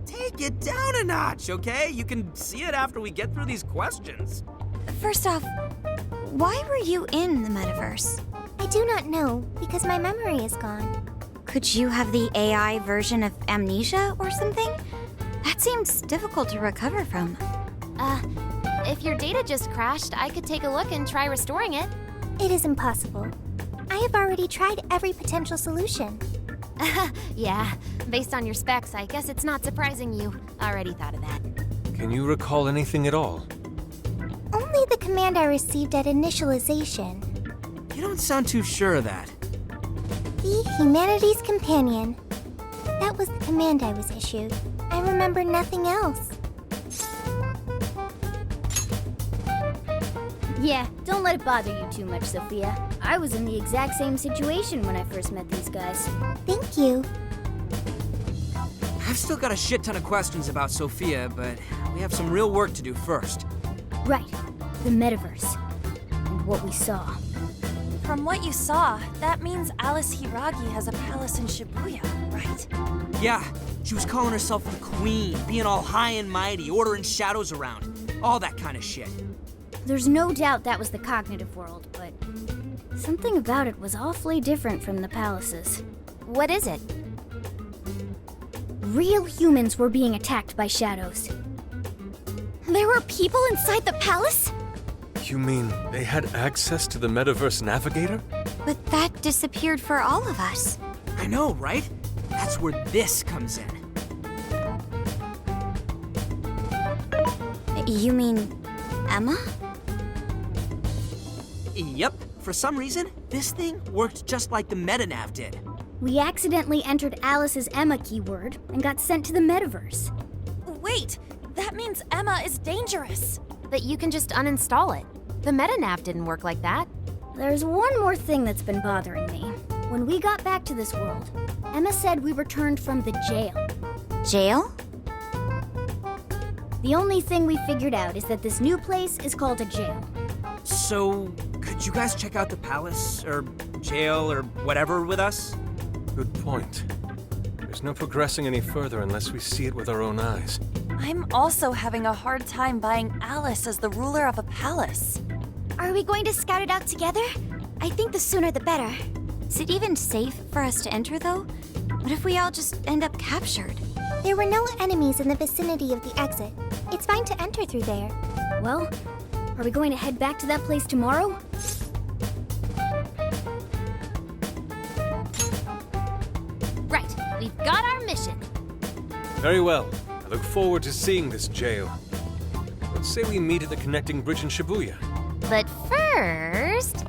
Take it down a notch, okay? You can see it after we get through these questions. First off, why were you in the metaverse? I do not know, because my memory is gone. Could you have the AI version of amnesia or something? That seems difficult to recover from. If your data just crashed, I could take a look and try restoring it. It is impossible. I have already tried every potential solution. Yeah, based on your specs, I guess it's not surprising you already thought of that. Can you recall anything at all? Only the command I received at initialization. You don't sound too sure of that. The Humanity's Companion. That was the command I was issued. I remember nothing else. Yeah, don't let it bother you too much, Sophia. I was in the exact same situation when I first met these guys. Thank you. I've still got a shit ton of questions about Sophia, but we have some real work to do first. Right, the metaverse. And what we saw. From what you saw, that means Alice Hiragi has a palace in Shibuya, right? Yeah, she was calling herself the Queen, being all high and mighty, ordering shadows around. All that kind of shit. There's no doubt that was the cognitive world, but something about it was awfully different from the palaces. What is it? Real humans were being attacked by shadows. There were people inside the palace? You mean they had access to the Metaverse Navigator? But that disappeared for all of us. I know, right? That's where this comes in. You mean Emma? Yep. For some reason, this thing worked just like the MetaNav did. We accidentally entered Alice's Emma keyword and got sent to the metaverse. Wait, that means Emma is dangerous. But you can just uninstall it. The MetaNav didn't work like that. There's one more thing that's been bothering me. When we got back to this world, Emma said we returned from the jail. Jail? The only thing we figured out is that this new place is called a jail. So, could you guys check out the palace, or jail, or whatever with us? Good point. There's no progressing any further unless we see it with our own eyes. I'm also having a hard time buying Alice as the ruler of a palace. Are we going to scout it out together? I think the sooner the better. Is it even safe for us to enter, though? What if we all just end up captured? There were no enemies in the vicinity of the exit. It's fine to enter through there. Well, are we going to head back to that place tomorrow? Right, we've got our mission. Very well. I look forward to seeing this jail. Let's say we meet at the connecting bridge in Shibuya. But first...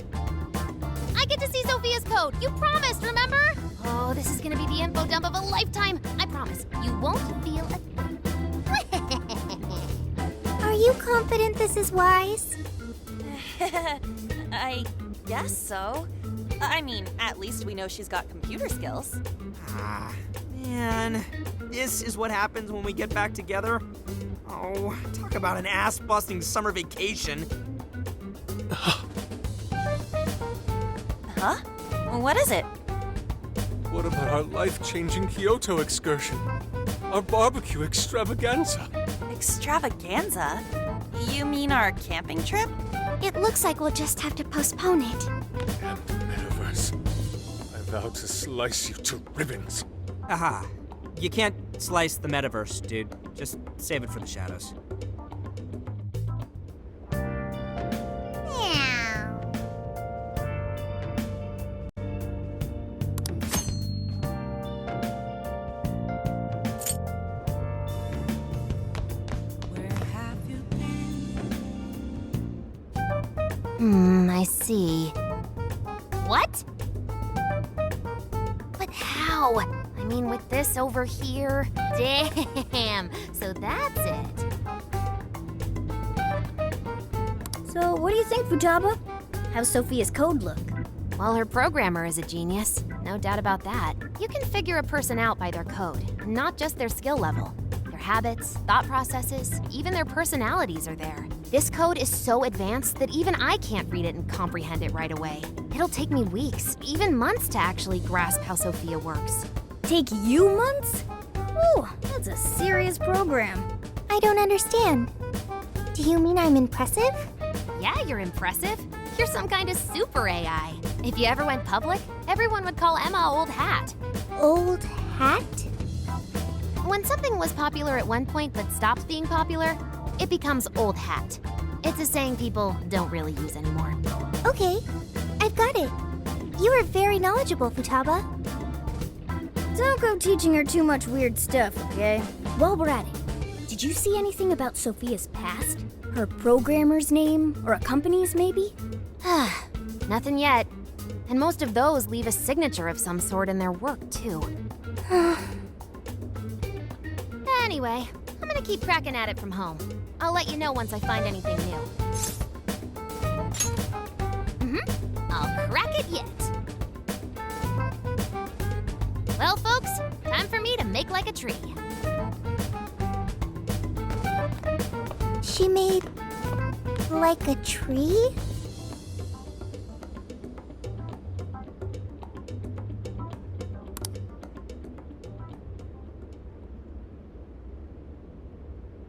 I get to see Sophia's code. You promised, remember? Oh, this is gonna be the info dump of a lifetime. I promise. You won't feel a... Are you confident this is wise? I guess so. I mean, at least we know she's got computer skills. Ah, man. This is what happens when we get back together? Oh, talk about an ass-busting summer vacation. Huh? What is it? What about our life-changing Kyoto excursion? Our barbecue extravaganza? Extravaganza? You mean our camping trip? It looks like we'll just have to postpone it. Damn the metaverse. I vow to slice you to ribbons. Aha. You can't slice the metaverse, dude. Just save it for the shadows. I see. What? But how? I mean, with this over here? Damn! So that's it. So, what do you think, Futaba? How's Sophia's code look? Well, her programmer is a genius. No doubt about that. You can figure a person out by their code, not just their skill level. Their habits, thought processes, even their personalities are there. This code is so advanced that even I can't read it and comprehend it right away. It'll take me weeks, even months to actually grasp how Sophia works. Take you months? Ooh, that's a serious program. I don't understand. Do you mean I'm impressive? Yeah, you're impressive. You're some kind of super AI. If you ever went public, everyone would call Emma Old Hat. Old Hat? When something was popular at one point but stopped being popular, it becomes old hat. It's a saying people don't really use anymore. Okay, I've got it. You are very knowledgeable, Futaba. Don't go teaching her too much weird stuff, okay? While we're at it, did Did you see anything about Sophia's past? Her programmer's name? Or a company's, maybe? Nothing yet. And most of those leave a signature of some sort in their work, too. Anyway, I'm gonna keep cracking at it from home. I'll let you know once I find anything new. I'll crack it yet. Well, folks, time for me to make like a tree. She made like a tree?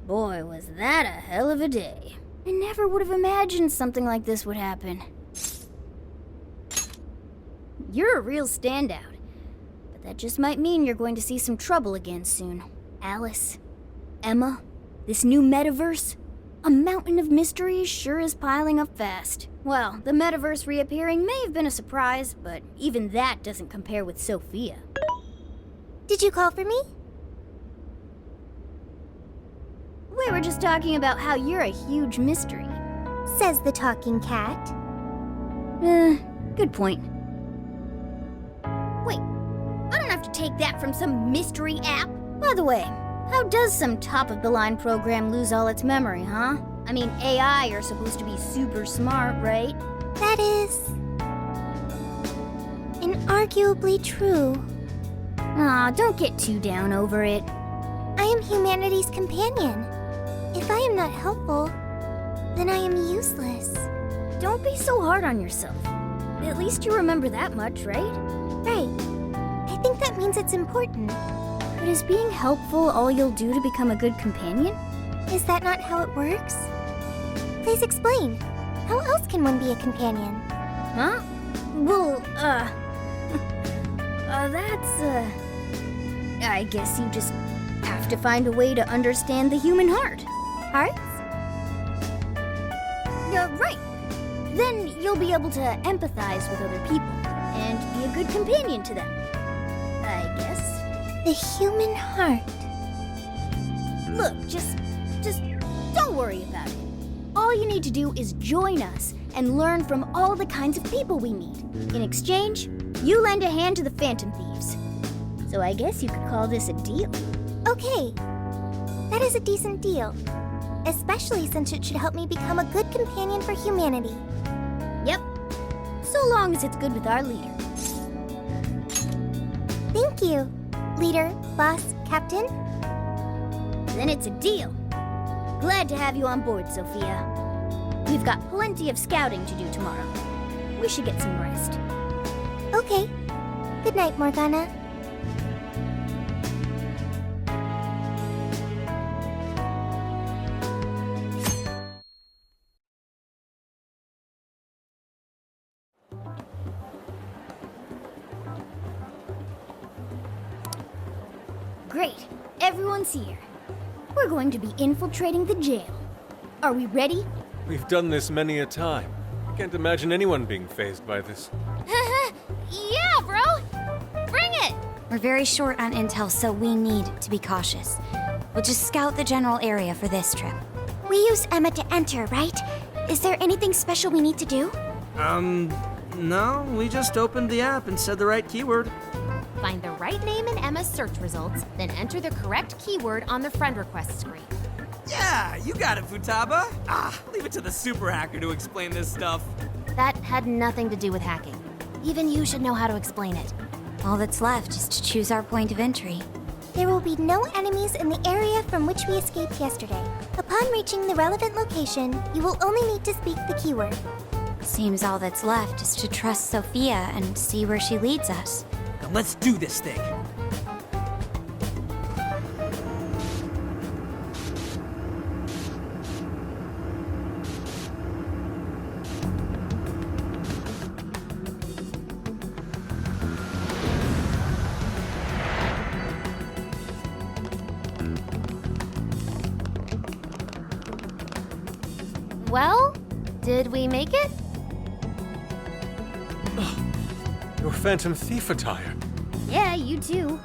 Boy, was that a hell of a day. I never would have imagined something like this would happen. You're a real standout. But that just might mean you're going to see some trouble again soon. Alice, Emma, this new metaverse. A mountain of mysteries sure is piling up fast. Well, the metaverse reappearing may have been a surprise, but even that doesn't compare with Sophia. Did you call for me? We were just talking about how you're a huge mystery. Says the talking cat. Good point. Wait, I don't have to take that from some mystery app. By the way, how does some top-of-the-line program lose all its memory, huh? I mean, AI are supposed to be super smart, right? That is... inarguably true. Aw, don't get too down over it. I am humanity's companion. If I am not helpful, then I am useless. Don't be so hard on yourself. At least you remember that much, right? Right. I think that means it's important. But is being helpful all you'll do to become a good companion? Is that not how it works? Please explain. How else can one be a companion? Huh? Well, I guess you just have to find a way to understand the human heart. Hearts? Right. Then you'll be able to empathize with other people and be a good companion to them. I guess. The human heart. Look, just don't worry about it. All you need to do is join us and learn from all the kinds of people we meet. In exchange, you lend a hand to the Phantom Thieves. So I guess you could call this a deal. Okay. That is a decent deal. Especially since it should help me become a good companion for humanity. Yep. So long as it's good with our leader. Thank you, leader, boss, captain. Then it's a deal. Glad to have you on board, Sophia. We've got plenty of scouting to do tomorrow. We should get some rest. Okay. Good night, Morgana. Great. Everyone's here. We're going to be infiltrating the jail. Are we ready? We've done this many a time. Can't imagine anyone being fazed by this. Yeah, bro! Bring it! We're very short on intel, so we need to be cautious. We'll just scout the general area for this trip. We use Emma to enter, right? Is there anything special we need to do? No, we just opened the app and said the right keyword. Find the right name in Emma's search results, then enter the correct keyword on the friend request screen. Yeah, you got it, Futaba. Leave it to the super hacker to explain this stuff. That had nothing to do with hacking. Even you should know how to explain it. All that's left is to choose our point of entry. There will be no enemies in the area from which we escaped yesterday. Upon reaching the relevant location, you will only need to speak the keyword. Seems all that's left is to trust Sophia and see where she leads us. Now let's do this thing. Well, did we make it? Your Phantom Thief attire. Yeah, you too.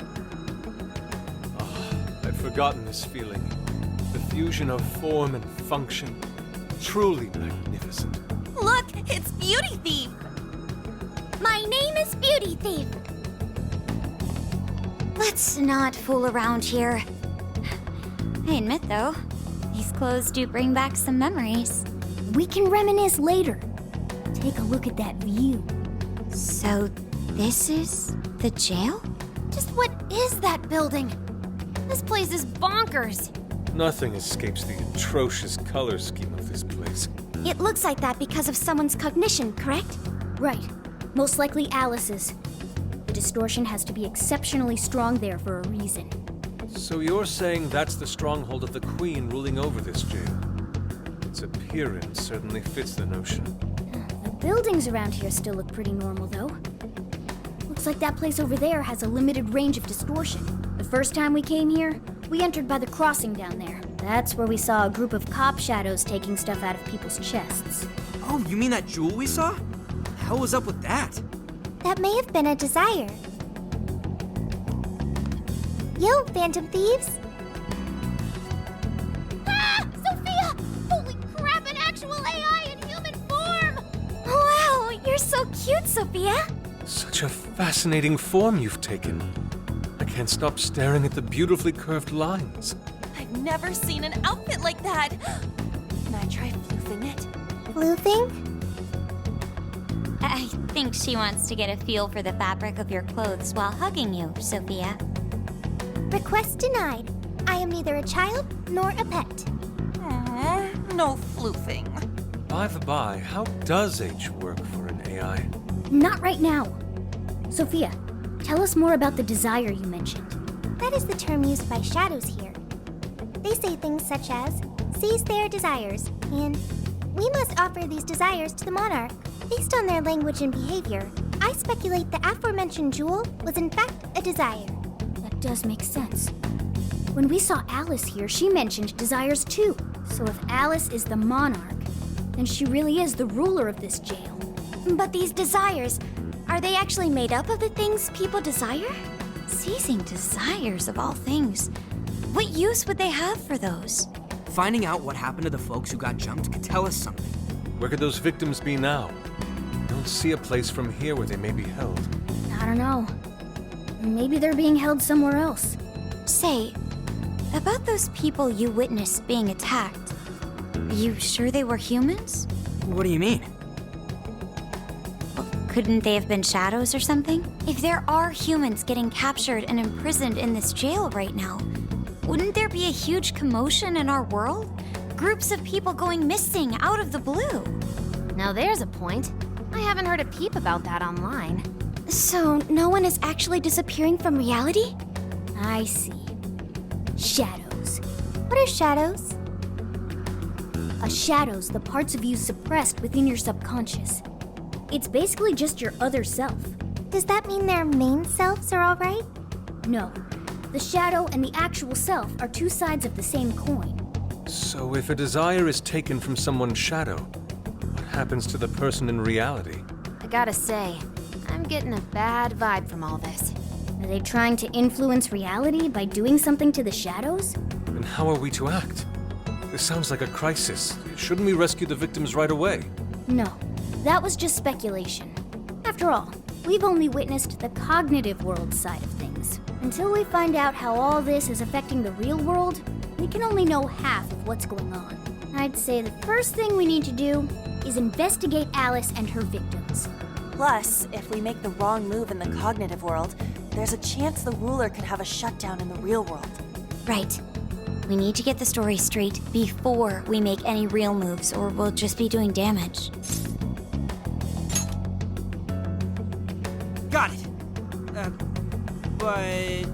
I'd forgotten this feeling. The fusion of form and function. Truly magnificent. Look, it's Beauty Thief! My name is Beauty Thief. Let's not fool around here. I admit, though, these clothes do bring back some memories. We can reminisce later. Take a look at that view. So, this is the jail? Just what is that building? This place is bonkers. Nothing escapes the atrocious color scheme of this place. It looks like that because of someone's cognition, correct? Right. Most likely Alice's. The distortion has to be exceptionally strong there for a reason. So you're saying that's the stronghold of the Queen ruling over this jail? Its appearance certainly fits the notion. The buildings around here still look pretty normal, though. Looks like that place over there has a limited range of distortion. The first time we came here, we entered by the crossing down there. That's where we saw a group of cop shadows taking stuff out of people's chests. Oh, you mean that jewel we saw? Hell was up with that? That may have been a desire. Yo, Phantom Thieves! Ah! Sophia! Holy crap, an actual AI in human form! Wow, you're so cute, Sophia! Such a fascinating form you've taken. I can't stop staring at the beautifully curved lines. I've never seen an outfit like that. Can I try floofing it? Floofing? I think she wants to get a feel for the fabric of your clothes while hugging you, Sophia. Request denied. I am neither a child nor a pet. No floofing. By the by, how does H work for an AI? Not right now. Sophia, tell us more about the desire you mentioned. That is the term used by shadows here. They say things such as, seize their desires, and we must offer these desires to the monarch. Based on their language and behavior, I speculate the aforementioned jewel was in fact a desire. That does make sense. When we saw Alice here, she mentioned desires too. So if Alice is the monarch, then she really is the ruler of this jail. But these desires, are they actually made up of the things people desire? Seizing desires of all things. What use would they have for those? Finding out what happened to the folks who got jumped could tell us something. Where could those victims be now? I don't see a place from here where they may be held. I don't know. Maybe they're being held somewhere else. Say, about those people you witnessed being attacked, are you sure they were humans? What do you mean? Couldn't they have been shadows or something? If there are humans getting captured and imprisoned in this jail right now, wouldn't there be a huge commotion in our world? Groups of people going missing out of the blue. Now there's a point. I haven't heard a peep about that online. So, no one is actually disappearing from reality? I see. Shadows. What are shadows? A shadow's the parts of you suppressed within your subconscious. It's basically just your other self. Does that mean their main selves are alright? No. The shadow and the actual self are two sides of the same coin. So if a desire is taken from someone's shadow, what happens to the person in reality? I gotta say, I'm getting a bad vibe from all this. Are they trying to influence reality by doing something to the shadows? And how are we to act? This sounds like a crisis. Shouldn't we rescue the victims right away? No, that was just speculation. After all, we've only witnessed the cognitive world side of things. Until we find out how all this is affecting the real world, we can only know half of what's going on. I'd say the first thing we need to do is investigate Alice and her victims. Plus, if we make the wrong move in the cognitive world, there's a chance the ruler could have a shutdown in the real world. Right. We need to get the story straight before we make any real moves, or we'll just be doing damage. Got it. But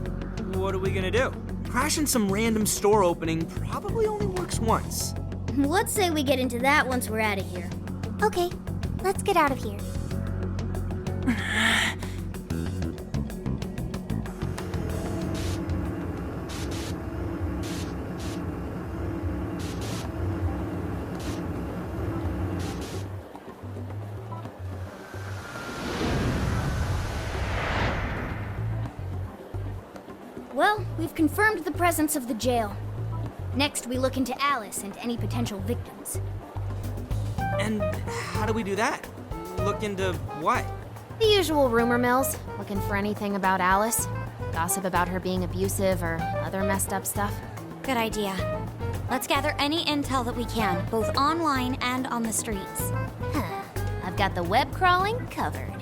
what are we gonna do? Crashing some random store opening probably only works once. Let's say we get into that once we're out of here. Okay, let's get out of here. Well, we've confirmed the presence of the jail. Next, we look into Alice and any potential victims. And how do we do that? Look into what? The usual rumor mills, looking for anything about Alice. Gossip about her being abusive or other messed up stuff. Good idea. Let's gather any intel that we can, both online and on the streets. I've got the web crawling covered.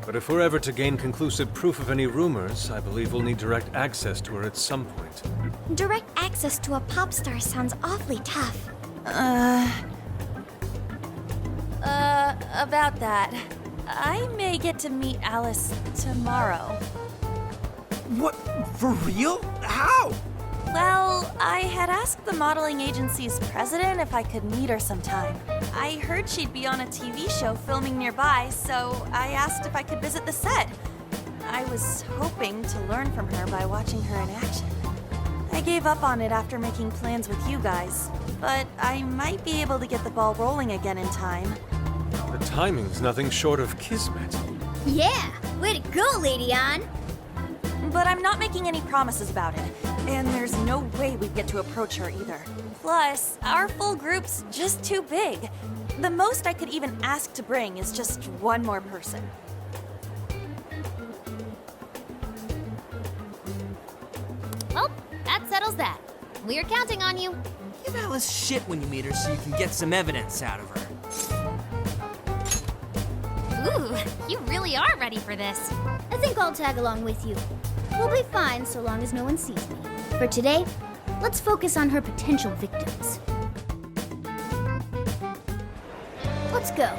But if we're ever to gain conclusive proof of any rumors, I believe we'll need direct access to her at some point. Direct access to a pop star sounds awfully tough. About that. I may get to meet Alice tomorrow. What? For real? How? Well, I had asked the modeling agency's president if I could meet her sometime. I heard she'd be on a TV show filming nearby, so I asked if I could visit the set. I was hoping to learn from her by watching her in action. I gave up on it after making plans with you guys, but I might be able to get the ball rolling again in time. The timing's nothing short of kismet. Yeah! Way to go, Lady Ann! But I'm not making any promises about it, and there's no way we'd get to approach her either. Plus, our full group's just too big. The most I could even ask to bring is just one more person. Well, that settles that. We're counting on you. Give Alice shit when you meet her so you can get some evidence out of her. Ooh, you really are ready for this. I think I'll tag along with you. We'll be fine so long as no one sees me. For today, let's focus on her potential victims. Let's go.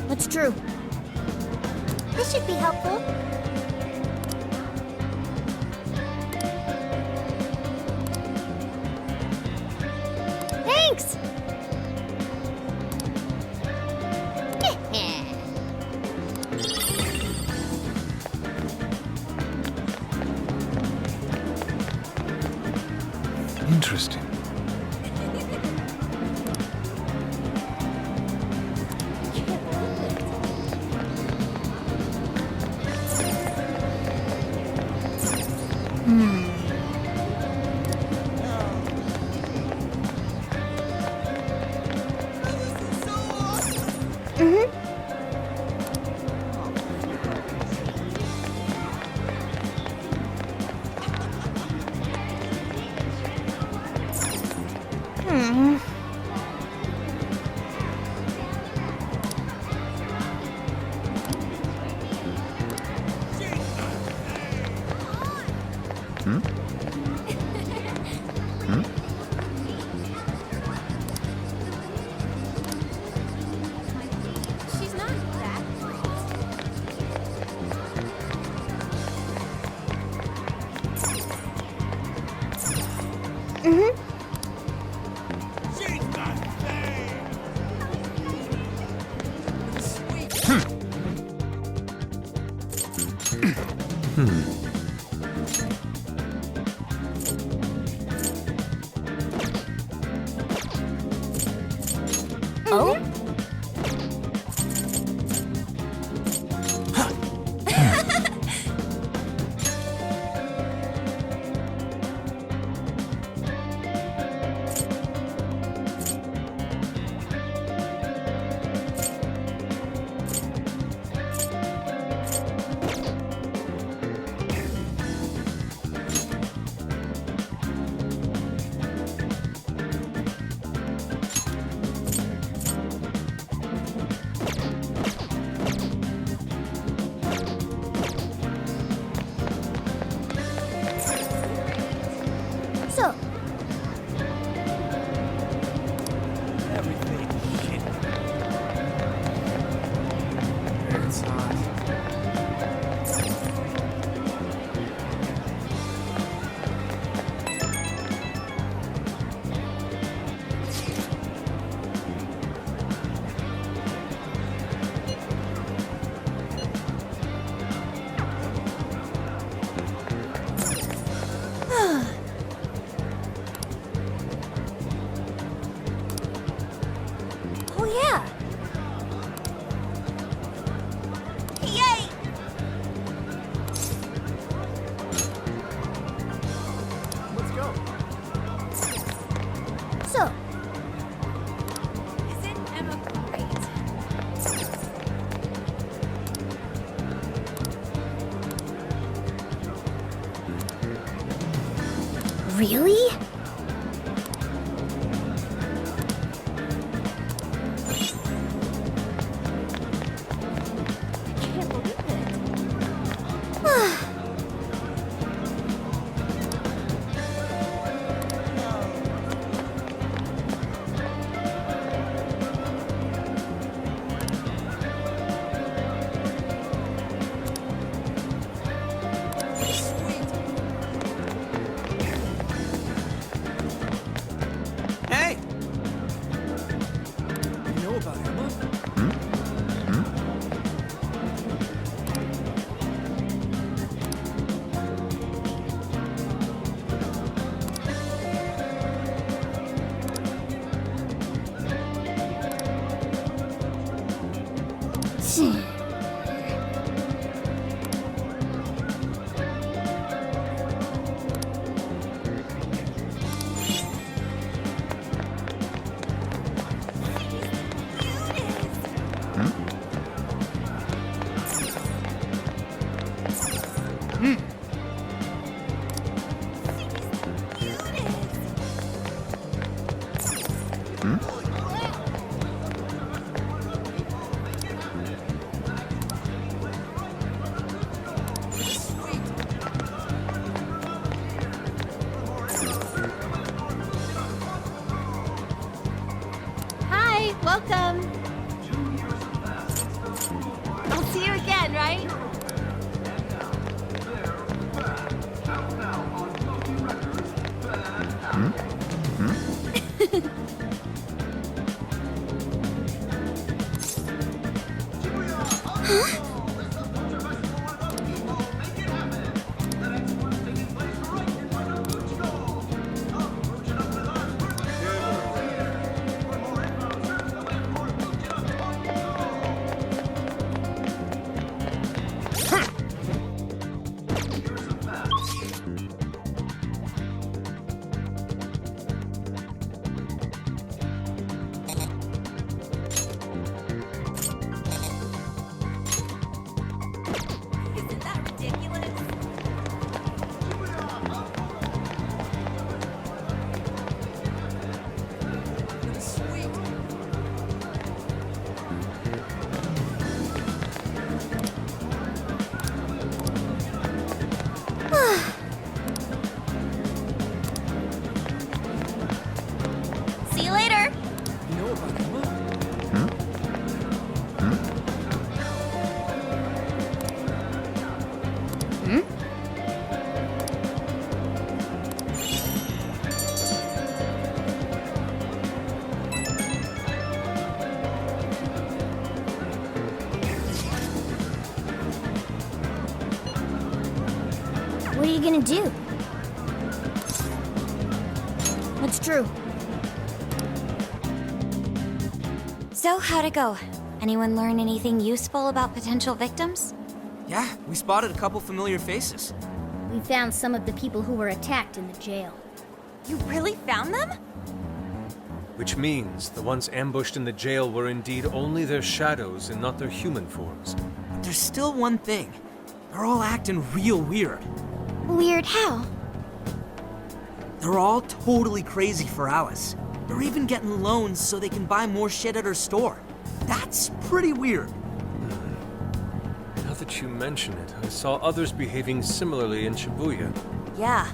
What's true? This should be helpful. Thanks! Interesting. She's not that Oh? So, Everything. Shit. It's hot. Really? Hey! You know about Emma? Hi, welcome. I'll see you again, right? Isn't that ridiculous? See you later. You know about Emma? What are you gonna do? What's true? So, how'd it go? Anyone learn anything useful about potential victims? Yeah, we spotted a couple familiar faces. We found some of the people who were attacked in the jail. You really found them? Which means the ones ambushed in the jail were indeed only their shadows and not their human forms. But there's still one thing. They're all acting real weird. Weird how? They're all totally crazy for Alice. They're even getting loans so they can buy more shit at her store. That's pretty weird. Now that you mention it, I saw others behaving similarly in Shibuya. Yeah,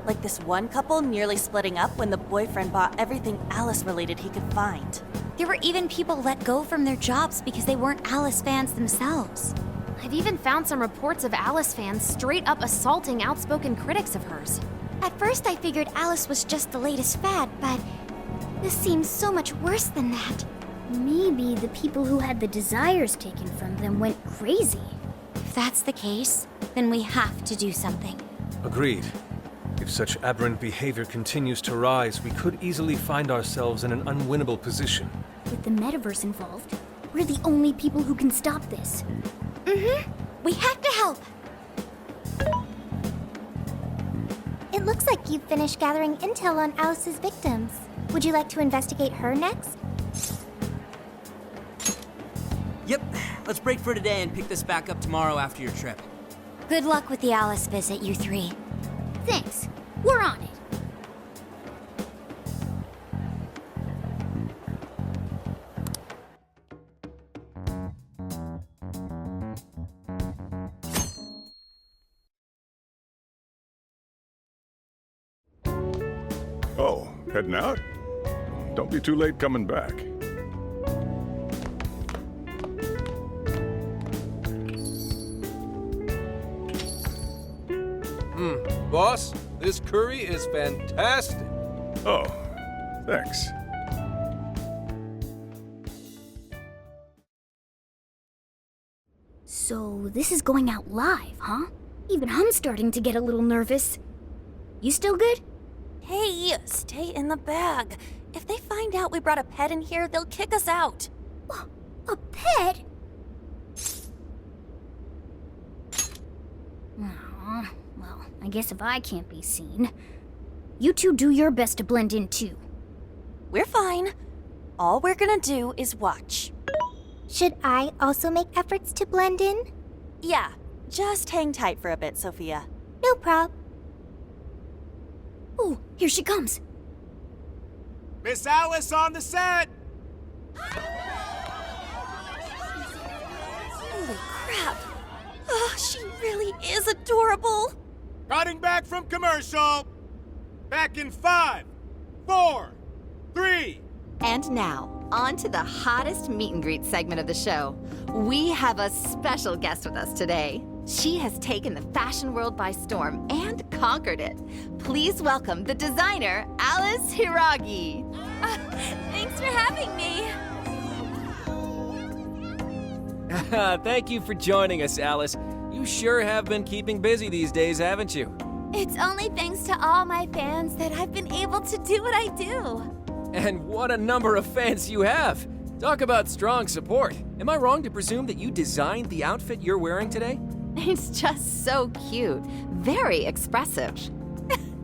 like this one couple nearly splitting up when the boyfriend bought everything Alice-related he could find. There were even people let go from their jobs because they weren't Alice fans themselves. I've even found some reports of Alice fans straight up assaulting outspoken critics of hers. At first I figured Alice was just the latest fad, but this seems so much worse than that. Maybe the people who had the desires taken from them went crazy. If that's the case, then we have to do something. Agreed. If such aberrant behavior continues to rise, we could easily find ourselves in an unwinnable position. With the metaverse involved, we're the only people who can stop this. We have to help. It looks like you've finished gathering intel on Alice's victims. Would you like to investigate her next? Yep, let's break for today and pick this back up tomorrow after your trip. Good luck with the Alice visit, you three. Thanks. We're on it. Oh, heading out? Don't be too late coming back. Boss, this curry is fantastic. Oh, thanks. So, this is going out live, huh? Even I'm starting to get a little nervous. You still good? Hey, stay in the bag. If they find out we brought a pet in here, they'll kick us out. A pet? Aw, well, I guess if I can't be seen, you two do your best to blend in too. We're fine. All we're gonna do is watch. Should I also make efforts to blend in? Yeah, just hang tight for a bit, Sophia. No prob. Oh, here she comes. Miss Alice on the set! Holy crap! Oh, she really is adorable! Cutting back from commercial! Back in 5, 4, 3... And now, on to the hottest meet and greet segment of the show. We have a special guest with us today. She has taken the fashion world by storm and conquered it. Please welcome the designer, Alice Hiragi. Thanks for having me. Thank you for joining us, Alice. You sure have been keeping busy these days, haven't you? It's only thanks to all my fans that I've been able to do what I do. And what a number of fans you have! Talk about strong support. Am I wrong to presume that you designed the outfit you're wearing today? It's just so cute. Very expressive.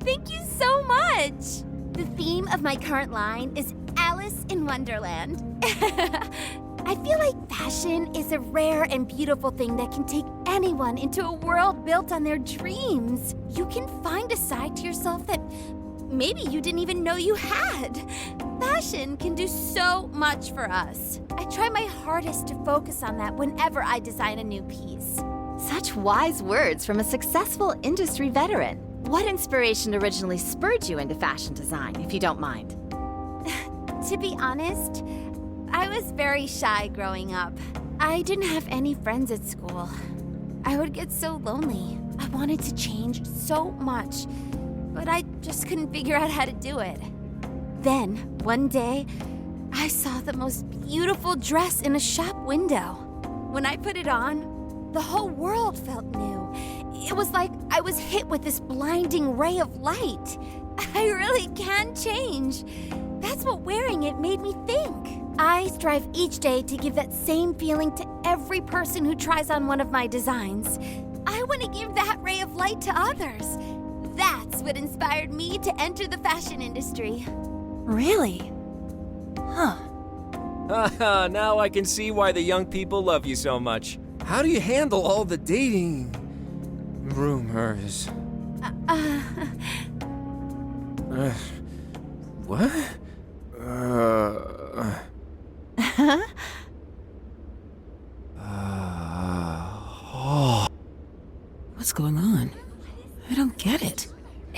Thank you so much! The theme of my current line is Alice in Wonderland. I feel like fashion is a rare and beautiful thing that can take anyone into a world built on their dreams. You can find a side to yourself that maybe you didn't even know you had. Fashion can do so much for us. I try my hardest to focus on that whenever I design a new piece. Such wise words from a successful industry veteran. What inspiration originally spurred you into fashion design, if you don't mind? To be honest, I was very shy growing up. I didn't have any friends at school. I would get so lonely. I wanted to change so much, but I just couldn't figure out how to do it. Then, one day, I saw the most beautiful dress in a shop window. When I put it on, the whole world felt new. It was like I was hit with this blinding ray of light. I really can change. That's what wearing it made me think. I strive each day to give that same feeling to every person who tries on one of my designs. I want to give that ray of light to others. That's what inspired me to enter the fashion industry. Really? Huh. Now I can see why the young people love you so much. How do you handle all the dating rumors? What? What's going on? I don't get it.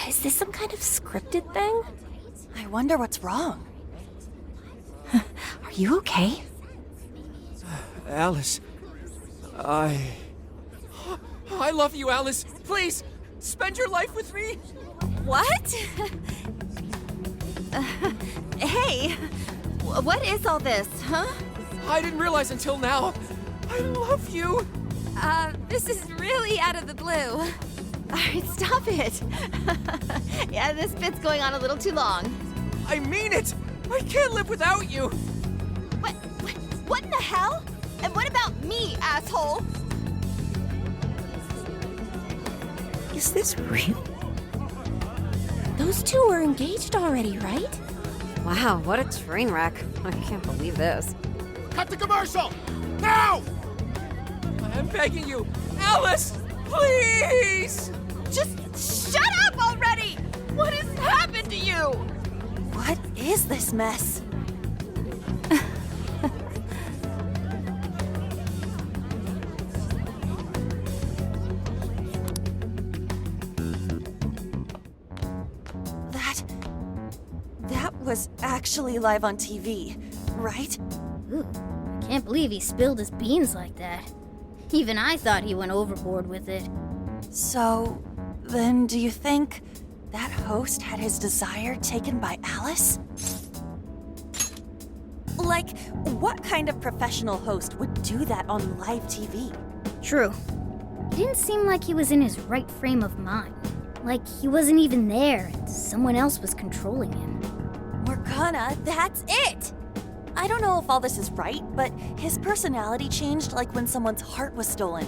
Is this some kind of scripted thing? I wonder what's wrong. Are you okay? Alice, I love you, Alice. Please, spend your life with me. What? Hey, what is all this, huh? I didn't realize until now. I love you. This is really out of the blue. All right, stop it. Yeah, this bit's going on a little too long. I mean it. I can't live without you. What in the hell? And what about me, asshole? Is this real? Those two are engaged already, right? Wow, what a train wreck. I can't believe this. Cut the commercial! Now! I'm begging you, Alice, please! Just shut up already! What has happened to you? What is this mess? actually live on TV, right? Ooh, I can't believe he spilled his beans like that. Even I thought he went overboard with it. So, then do you think that host had his desire taken by Alice? Like, what kind of professional host would do that on live TV? True. It didn't seem like he was in his right frame of mind. Like he wasn't even there and someone else was controlling him. Morgana, that's it! I don't know if all this is right, but his personality changed like when someone's heart was stolen.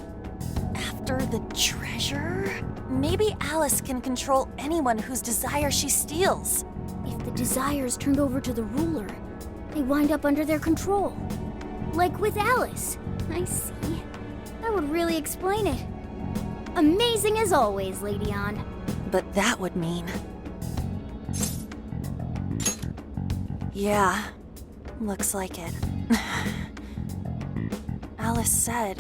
After the treasure? Maybe Alice can control anyone whose desire she steals. If the desire is turned over to the ruler, they wind up under their control. Like with Alice. I see. That would really explain it. Amazing as always, Lady Ann. But that would mean... Yeah, looks like it. Alice said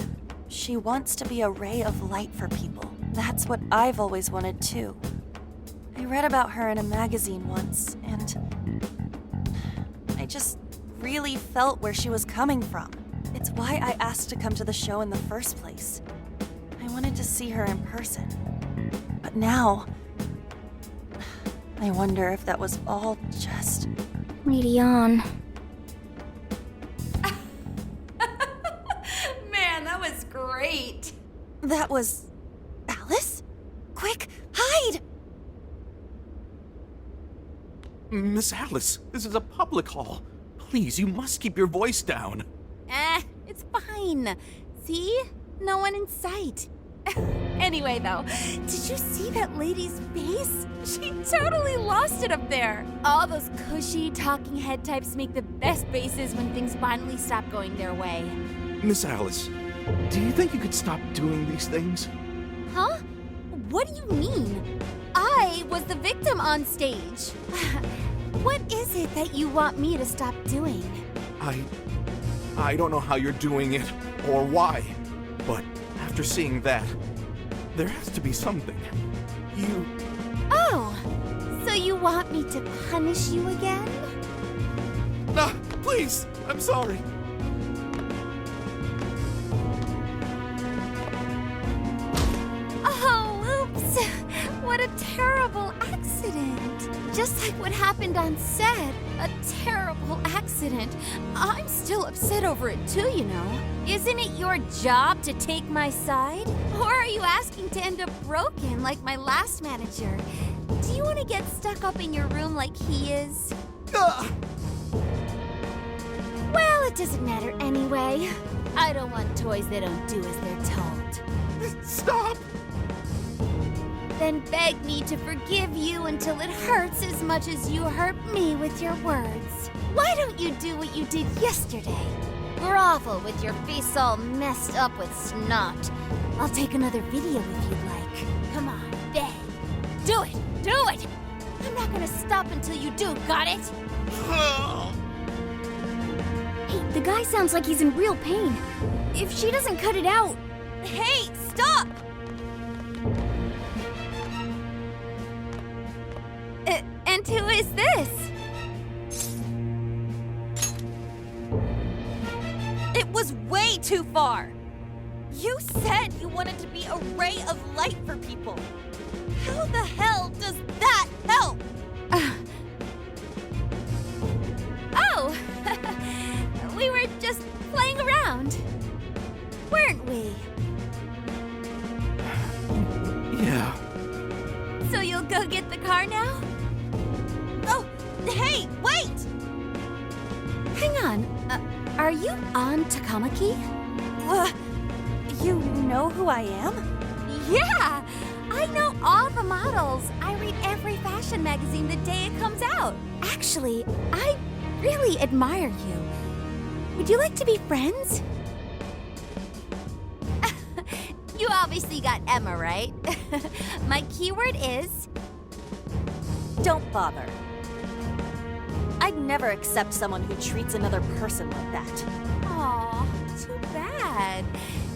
she wants to be a ray of light for people. That's what I've always wanted too. I read about her in a magazine once, and I just really felt where she was coming from. It's why I asked to come to the show in the first place. I wanted to see her in person. But now, I wonder if that was all just... Lady Ann. Man, that was great. That was... Alice? Quick, hide! Miss Alice, this is a public hall. Please, you must keep your voice down. It's fine. See? No one in sight. Anyway, though, did you see that lady's face? She totally lost it up there. All those cushy talking head types make the best faces when things finally stop going their way. Miss Alice, do you think you could stop doing these things? Huh? What do you mean? I was the victim on stage. What is it that you want me to stop doing? I don't know how you're doing it or why, but after seeing that, there has to be something. Oh, so you want me to punish you again? No, please, I'm sorry. Oh, oops. What a terrible accident. Just like what happened on set. A terrible accident. I'm still upset over it too, you know. Isn't it your job to take my side? Or are you asking to end up broken like my last manager? Do you want to get stuck up in your room like he is? Well, it doesn't matter anyway. I don't want toys that don't do as they're told. Stop! Then beg me to forgive you until it hurts as much as you hurt me with your words. Why don't you do what you did yesterday? Grovel with your face all messed up with snot. I'll take another video if you'd like. Come on, beg. Do it! Do it! I'm not gonna stop until you do, got it? Hey, the guy sounds like he's in real pain. If she doesn't cut it out... Hey, stop! And who is this? It was way too far! You said you wanted to be a ray of light for people. How the hell does that help? Oh! We were just playing around. Weren't we? Yeah. So you'll go get the car now? Oh, hey, wait! Hang on. Are you on Takamaki? You know who I am? Yeah! I know all the models. I read every fashion magazine the day it comes out. Actually, I really admire you. Would you like to be friends? You obviously got Emma, right? My keyword is... Don't bother. I'd never accept someone who treats another person like that. Aw, too bad.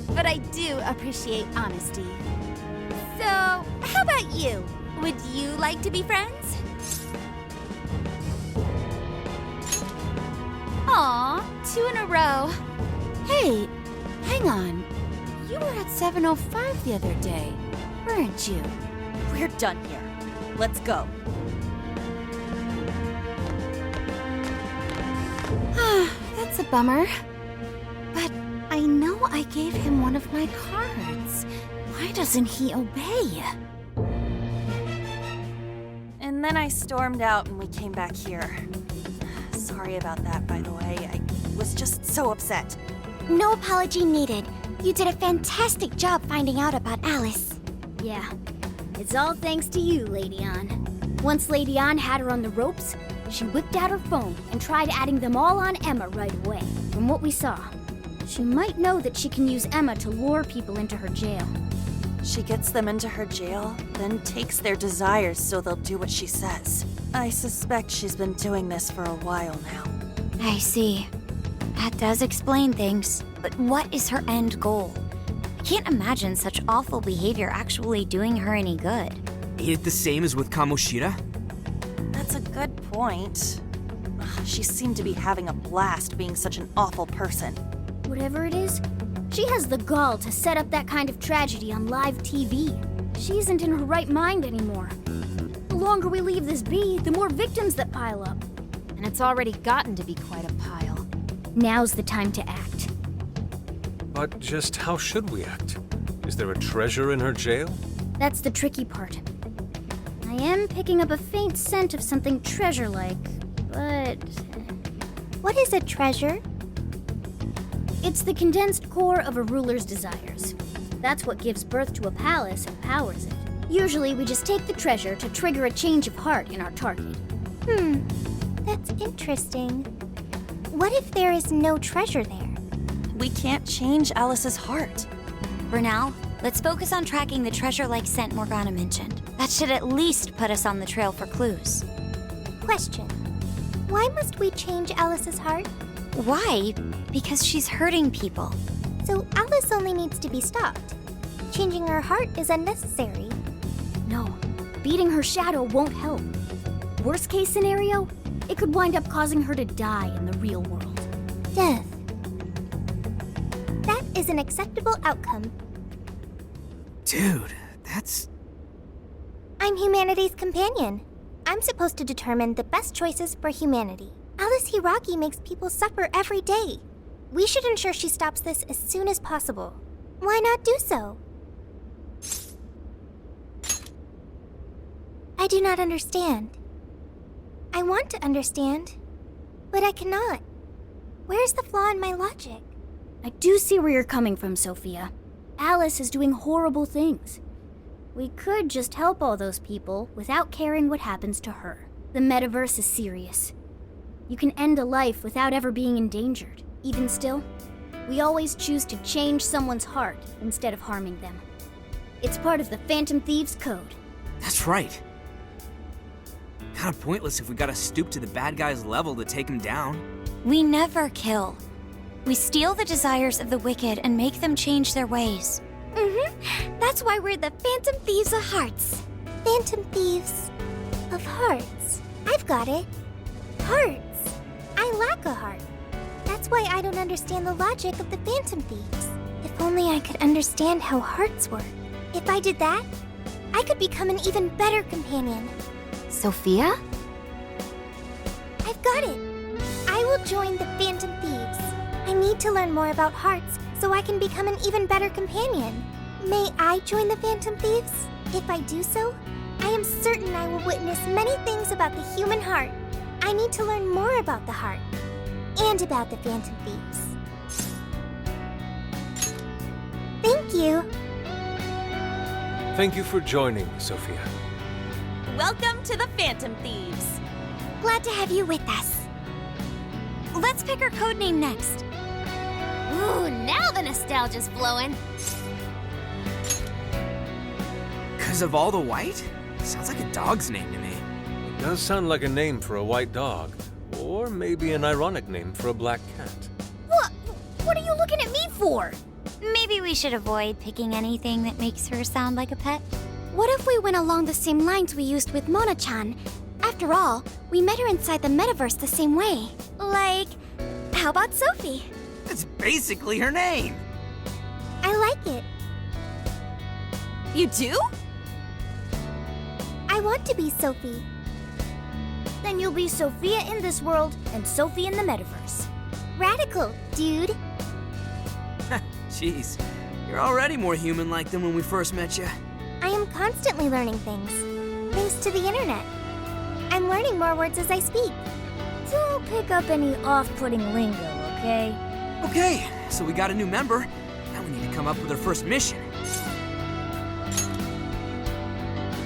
But I do appreciate honesty. So, how about you? Would you like to be friends? Aw, 2 in a row. Hey, hang on. You were at 7:05 the other day, weren't you? We're done here. Let's go. That's a bummer. But I know I gave him one of my cards. Why doesn't he obey? And then I stormed out and we came back here. Sorry about that, by the way. I was just so upset. No apology needed. You did a fantastic job finding out about Alice. Yeah, it's all thanks to you, Lady Ann. Once Lady Ann had her on the ropes, she whipped out her phone and tried adding them all on Emma right away. From what we saw, she might know that she can use Emma to lure people into her jail. She gets them into her jail, then takes their desires so they'll do what she says. I suspect she's been doing this for a while now. I see. That does explain things. But what is her end goal? I can't imagine such awful behavior actually doing her any good. Ain't it the same as with Kamoshida? That's a good point. She seemed to be having a blast being such an awful person. Whatever it is, she has the gall to set up that kind of tragedy on live TV. She isn't in her right mind anymore. The longer we leave this be, the more victims that pile up. And it's already gotten to be quite a pile. Now's the time to act. But just how should we act? Is there a treasure in her jail? That's the tricky part. I am picking up a faint scent of something treasure-like, but... What is a treasure? It's the condensed core of a ruler's desires. That's what gives birth to a palace and powers it. Usually we just take the treasure to trigger a change of heart in our target. That's interesting. What if there is no treasure there? We can't change Alice's heart. For now, let's focus on tracking the treasure-like scent Morgana mentioned. That should at least put us on the trail for clues. Question. Why must we change Alice's heart? Why? Because she's hurting people. So Alice only needs to be stopped. Changing her heart is unnecessary. No, beating her shadow won't help. Worst case scenario, it could wind up causing her to die in the real world. Death. That is an acceptable outcome. Dude, that's... I'm humanity's companion. I'm supposed to determine the best choices for humanity. Alice Hiragi makes people suffer every day. We should ensure she stops this as soon as possible. Why not do so? I do not understand. I want to understand, but I cannot. Where's the flaw in my logic? I do see where you're coming from, Sophia. Alice is doing horrible things. We could just help all those people without caring what happens to her. The metaverse is serious. You can end a life without ever being endangered. Even still, we always choose to change someone's heart instead of harming them. It's part of the Phantom Thieves Code. That's right. Kinda pointless if we gotta stoop to the bad guy's level to take him down. We never kill. We steal the desires of the wicked and make them change their ways. That's why we're the Phantom Thieves of Hearts. Phantom Thieves of Hearts. I've got it. Hearts. I lack a heart. That's why I don't understand the logic of the Phantom Thieves. If only I could understand how hearts work. If I did that, I could become an even better companion. Sophia? I've got it. I will join the Phantom Thieves. I need to learn more about hearts so I can become an even better companion. May I join the Phantom Thieves? If I do so, I am certain I will witness many things about the human heart. I need to learn more about the heart and about the Phantom Thieves. Thank you. Thank you for joining, Sophia. Welcome to the Phantom Thieves. Glad to have you with us. Let's pick our codename next. Ooh, now the nostalgia's flowing. 'Cause of all the white? Sounds like a dog's name to me. It does sound like a name for a white dog. Or maybe an ironic name for a black cat. What are you looking at me for? Maybe we should avoid picking anything that makes her sound like a pet. What if we went along the same lines we used with Mona-chan? After all, we met her inside the metaverse the same way. Like, How about Sophie? It's basically her name. I like it. You do? I want to be Sophie. Then you'll be Sophia in this world and Sophie in the metaverse. Radical, dude. Jeez, you're already more human-like than when we first met you. I am constantly learning things. Thanks to the internet. I'm learning more words as I speak. Don't pick up any off-putting lingo, okay? Okay, so we got a new member. Now we need to come up with our first mission.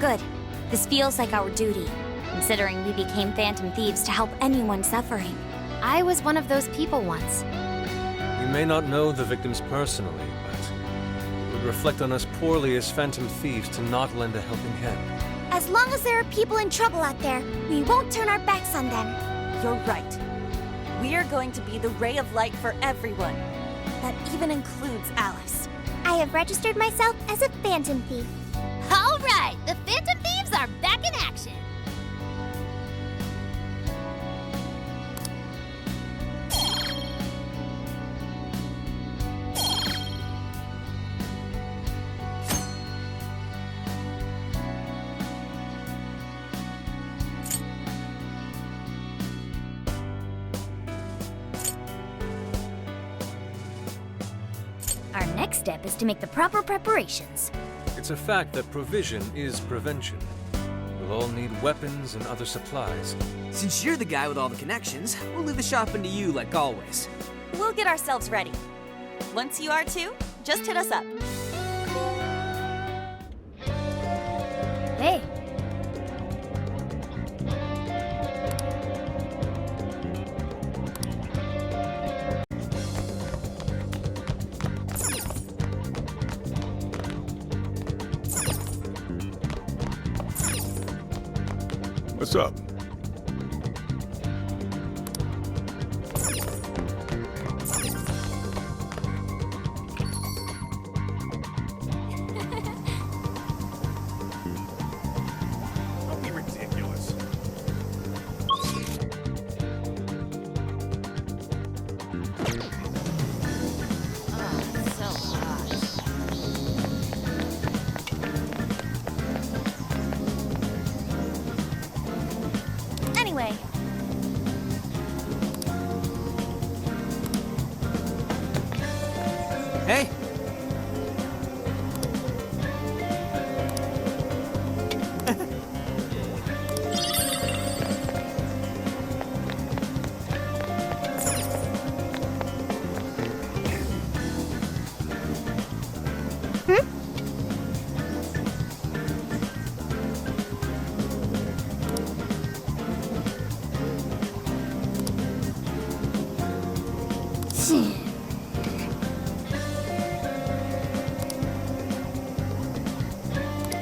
Good. This feels like our duty, considering we became Phantom Thieves to help anyone suffering. I was one of those people once. We may not know the victims personally, but it would reflect on us poorly as Phantom Thieves to not lend a helping hand. As long as there are people in trouble out there, we won't turn our backs on them. You're right. We are going to be the ray of light for everyone. That even includes Alice. I have registered myself as a Phantom Thief. All right, the Phantom Thieves are back in action. Our next step is to make the proper preparations. It's a fact that provision is prevention. We'll all need weapons and other supplies. Since you're the guy with all the connections, we'll leave the shopping to you like always. We'll get ourselves ready. Once you are too, just hit us up. Hey. What's up? Don't be ridiculous. Anyway. Hey!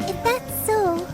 If that's so,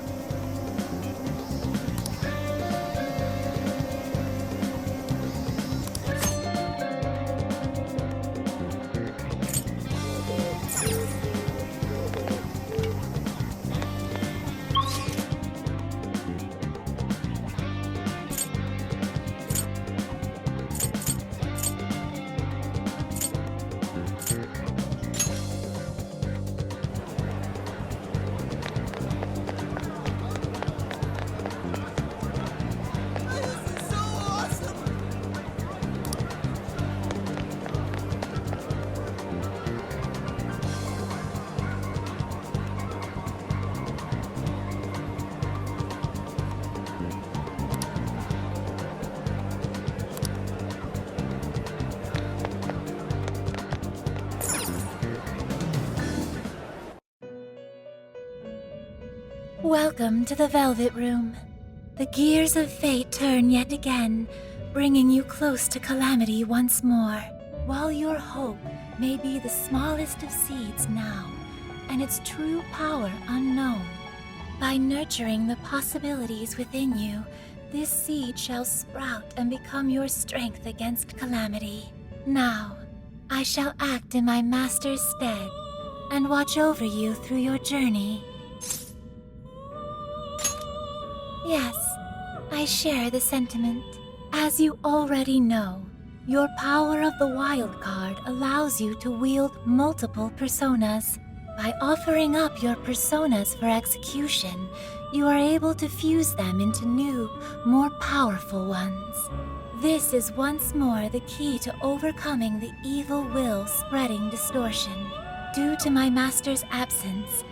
Welcome to the Velvet Room. The gears of fate turn yet again, bringing you close to calamity once more. While your hope may be the smallest of seeds now, and its true power unknown, by nurturing the possibilities within you, this seed shall sprout and become your strength against calamity. Now, I shall act in my master's stead, and watch over you through your journey. Yes, I share the sentiment. As you already know, Your power of the wild card allows you to wield multiple personas. By offering up your personas for execution, you are able to fuse them into new, more powerful ones. This is once more the key to overcoming the evil will spreading distortion. Due to my master's absence,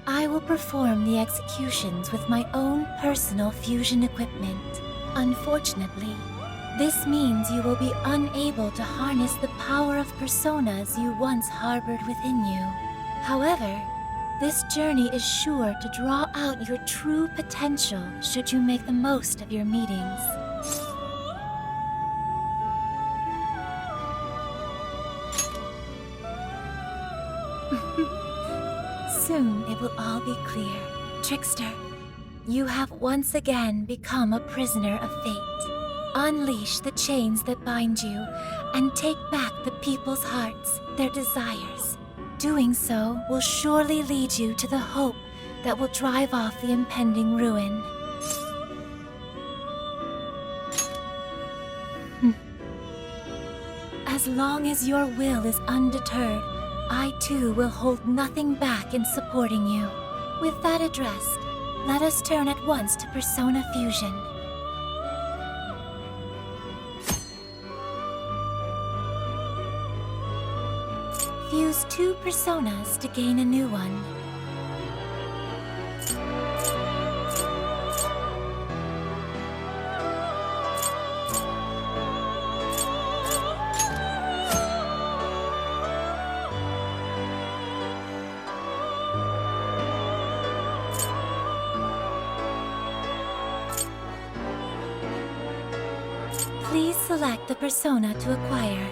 I will perform the executions with my own personal fusion equipment. Unfortunately, this means you will be unable to harness the power of personas you once harbored within you. However, this journey is sure to draw out your true potential should you make the most of your meetings. Soon it will all be clear. Trickster, you have once again become a prisoner of fate. Unleash the chains that bind you and take back the people's hearts, their desires. Doing so will surely lead you to the hope that will drive off the impending ruin. As long as your will is undeterred, I too will hold nothing back in supporting you. With that addressed, let us turn at once to Persona Fusion. Fuse 2 personas to gain a new one. Please select the persona to acquire.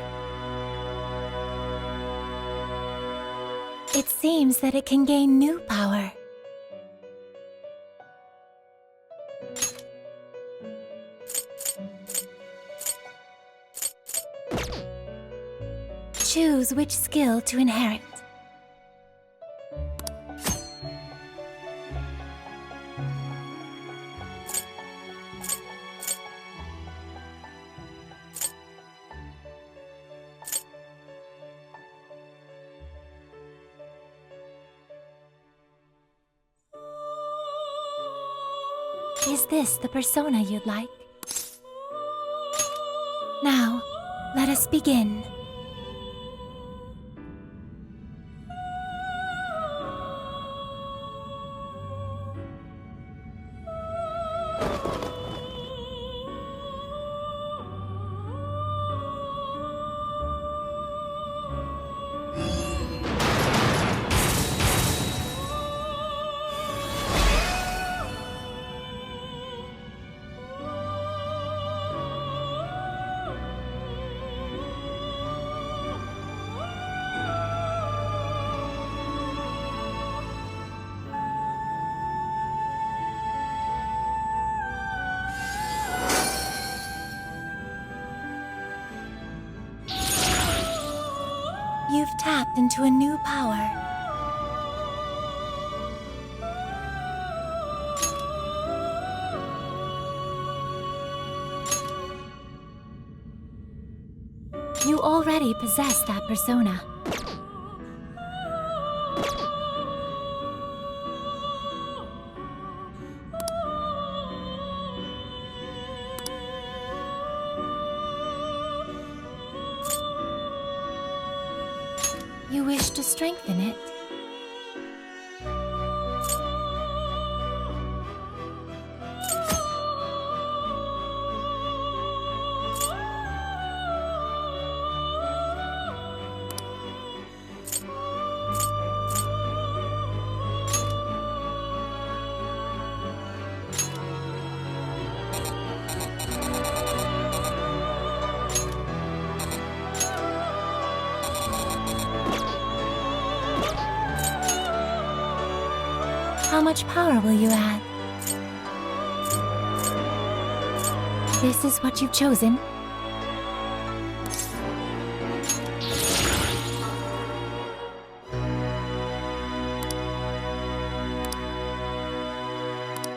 It seems that it can gain new power. Choose which skill to inherit. Is this the persona you'd like? Now, let us begin. You've tapped into a new power. You already possess that persona. You wish to strengthen it? How much power will you add? This is what you've chosen.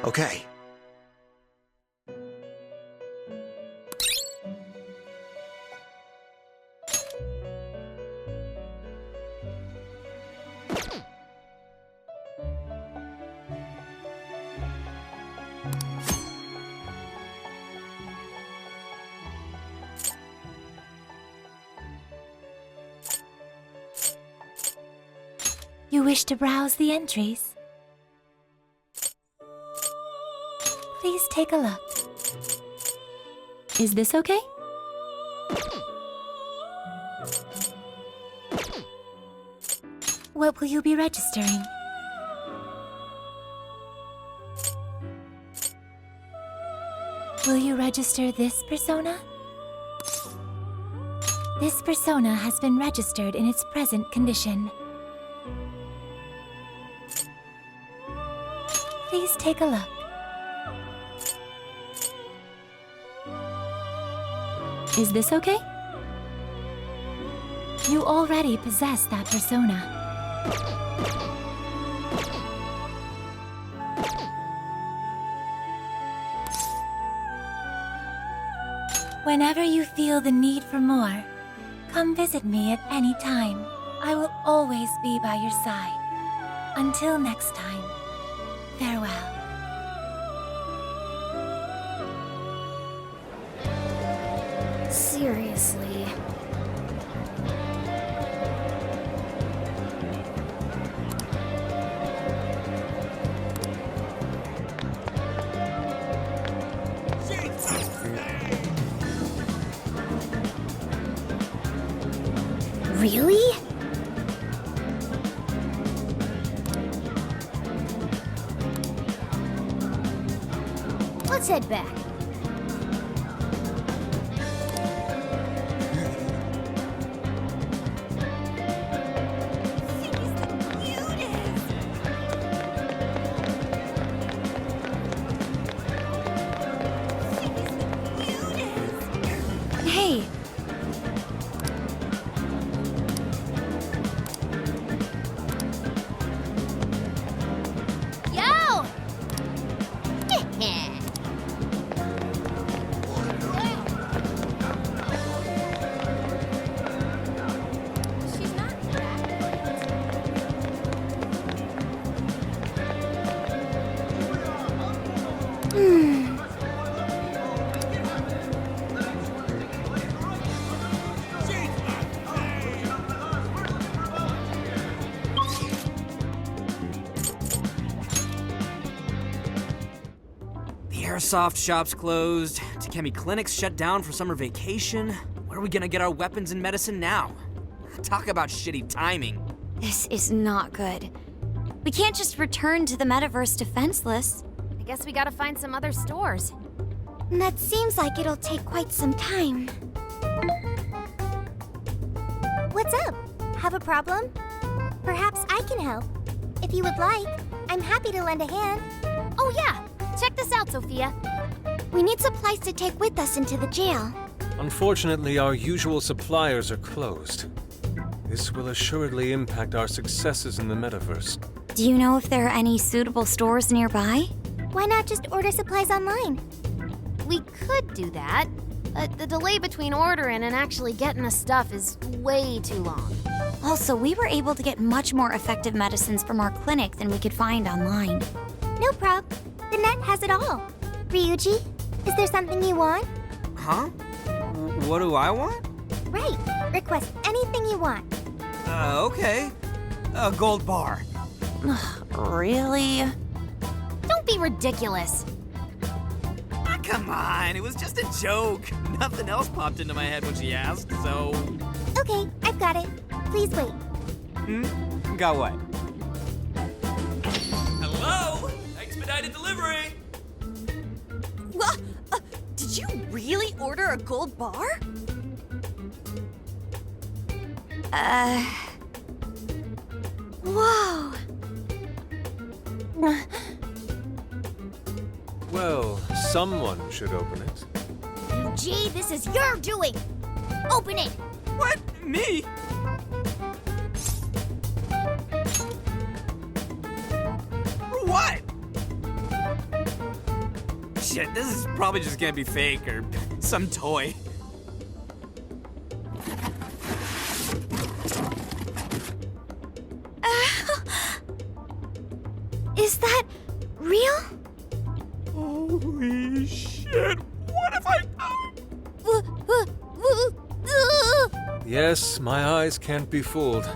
Okay. You wish to browse the entries? Please take a look. Is this okay? What will you be registering? Will you register this persona? This persona has been registered in its present condition. Please take a look. Is this okay? You already possess that persona. Whenever you feel the need for more, come visit me at any time. I will always be by your side. Until next time, farewell. Seriously. Really? Let's head back. Hey, Yo! She's not The airsoft shop's closed. Takemi Clinic's shut down for summer vacation. Where are we gonna get our weapons and medicine now? Talk about shitty timing. this is not good. We can't just return to the metaverse defenseless. I guess we gotta find some other stores. That seems like it'll take quite some time. What's up? Have a problem? Perhaps I can help. If you would like, I'm happy to lend a hand. Oh yeah! Check this out, Sophia. We need supplies to take with us into the jail. Unfortunately, our usual suppliers are closed. This will assuredly impact our successes in the metaverse. Do you know if there are any suitable stores nearby? Why not just order supplies online? We could do that, but the delay between ordering and actually getting the stuff is way too long. Also, we were able to get much more effective medicines from our clinic than we could find online. No prob. The net has it all. Ryuji, is there something you want? Huh? What do I want? Right. Request anything you want. Okay. A gold bar. Really? Don't be ridiculous. Ah, come on, it was just a joke. Nothing else popped into my head when she asked, so... Okay, I've got it. Please wait. Got what? Hello? Expedited delivery! What? Did you really order a gold bar? Whoa! Well, someone should open it. Gee, this is your doing! Open it! What? Me? For what? Shit, this is probably just gonna be fake or some toy. Is that real? Holy shit, what have I done? Yes, my eyes can't be fooled.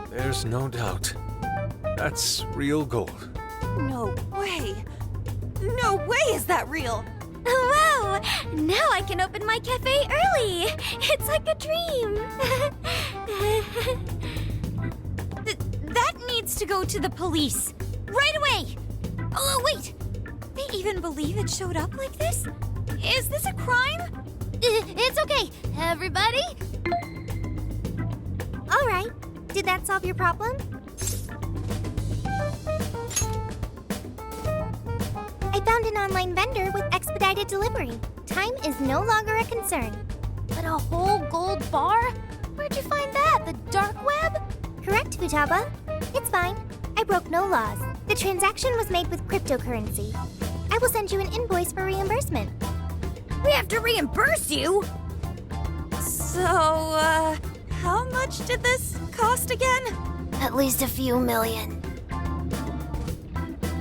There's no doubt. That's real gold. No way. No way is that real. Wow! Now I can open my cafe early! It's like a dream! That needs to go to the police! Right away! Oh, wait! They even believe it showed up like this? Is this a crime? It's okay, everybody. All right. Did that solve your problem? I found an online vendor with expedited delivery. Time is no longer a concern. But a whole gold bar? Where'd you find that? The dark web? Correct, Futaba. It's fine. I broke no laws. The transaction was made with cryptocurrency. I will send you an invoice for reimbursement. We have to reimburse you? So, how much did this cost again? At least a few million.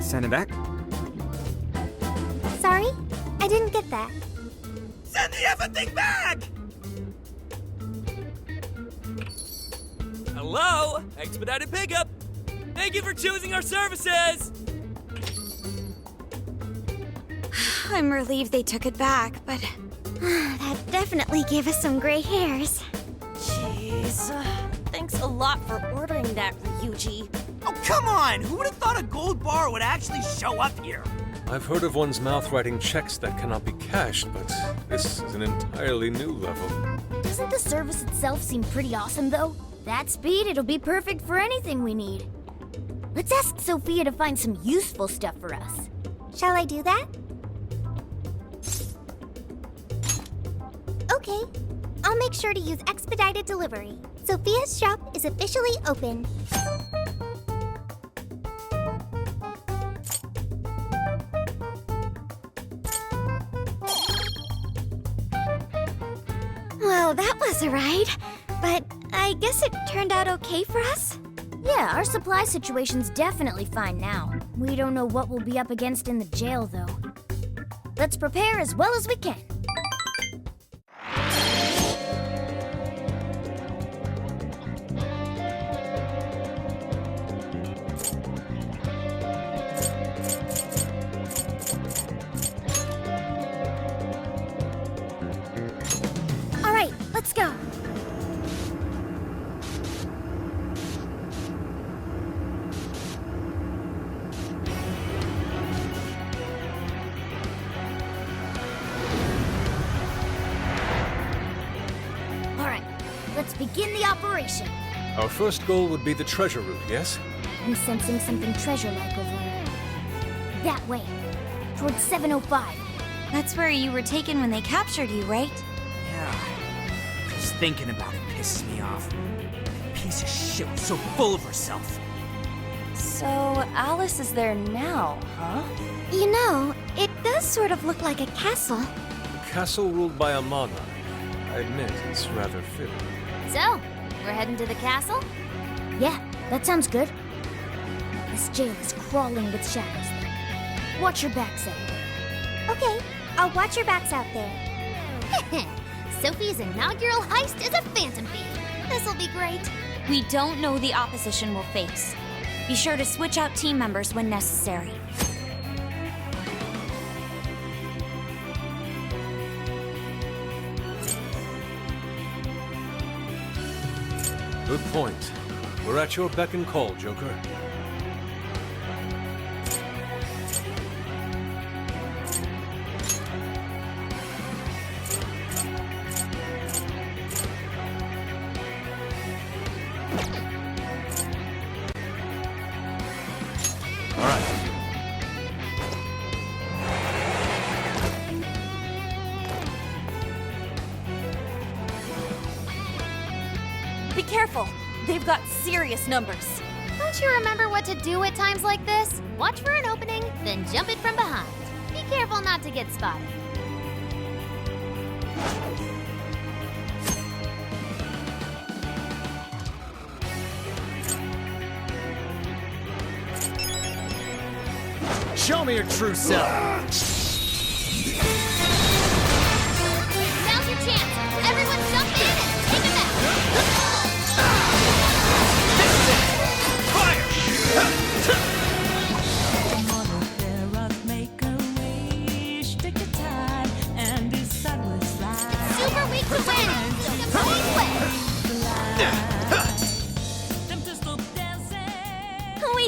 Send it back. Sorry? I didn't get that. Send the effing thing back! Hello? Expedited pickup! Thank you for choosing our services! I'm relieved they took it back, but that definitely gave us some gray hairs. Jeez. Thanks a lot for ordering that, Ryuji. Oh, come on! Who would have thought a gold bar would actually show up here? I've heard of one's mouth writing checks that cannot be cashed, but this is an entirely new level. Doesn't the service itself seem pretty awesome, though? That speed, it'll be perfect for anything we need. Let's ask Sophia to find some useful stuff for us. Shall I do that? Okay. I'll make sure to use expedited delivery. Sophia's shop is officially open. Well, that was a ride, but I guess it turned out okay for us? Yeah, our supply situation's definitely fine now. We don't know what we'll be up against in the jail, though. Let's prepare as well as we can. All right, let's go. All right, let's begin the operation. Our first goal would be the treasure route, yes? I'm sensing something treasure-like over there. That way, towards 705. That's where you were taken when they captured you, right? Yeah. Just thinking about it pisses me off. That piece of shit was so full of herself. So, Alice is there now, huh? You know, it does sort of look like a castle. A castle ruled by a monarch. I admit, it's rather fitting. So, we're heading to the castle? Yeah, that sounds good. This jail is crawling with shadows. Watch your backs out. Okay, I'll watch your backs out there. Sophie's inaugural heist is a phantom bee. This'll be great. We don't know the opposition we'll face. Be sure to switch out team members when necessary. Good point. We're at your beck and call, Joker. All right. Be careful. They've got serious numbers. Don't you remember what to do at times like this? Watch for an opening, then jump it from behind. Be careful not to get spotted. Show me your true self. Now's your chance. Everyone jump in and take him out. Fire!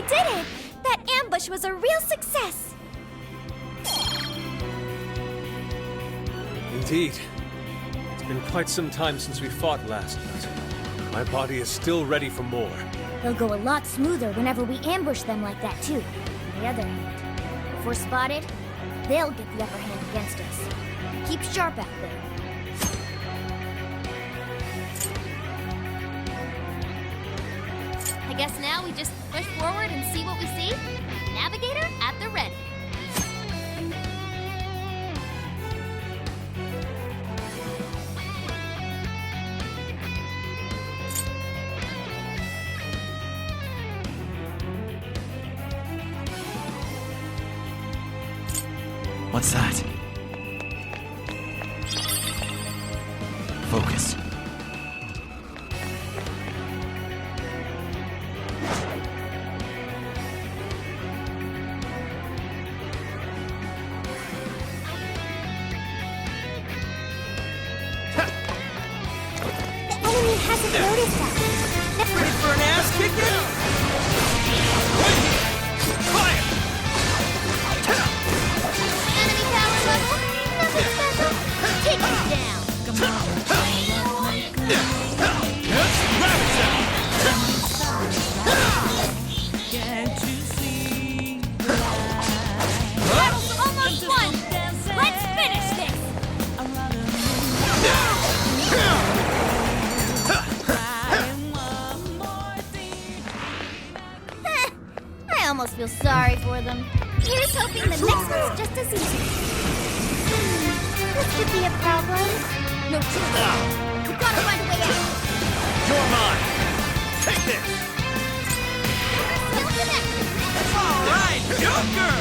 We did it! That ambush was a real success! Indeed. It's been quite some time since we fought last, but my body is still ready for more. They'll go a lot smoother whenever we ambush them like that, too. On the other hand, if we're spotted, they'll get the upper hand against us. Keep sharp out there. I guess now we just push forward and see what we see. Navigator at the ready. What's that? Focus. The enemy hasn't noticed us. Ready for an ass kicking? Fire! Enemy power level. Nothing special. Take it down. Battle's almost won. Let's finish this. I almost feel sorry for them. Here's hoping the next one's just as easy. This could be a problem. No choice. We gotta find a way out. You're mine. Take this. Still connected. All right, Joker.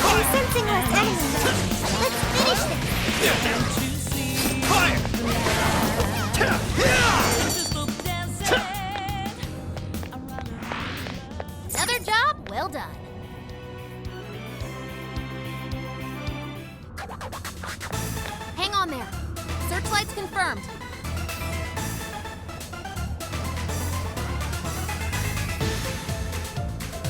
I'm sensing less enemies. Let's finish this. Fire! Another job well done. Hang on there. Searchlights confirmed.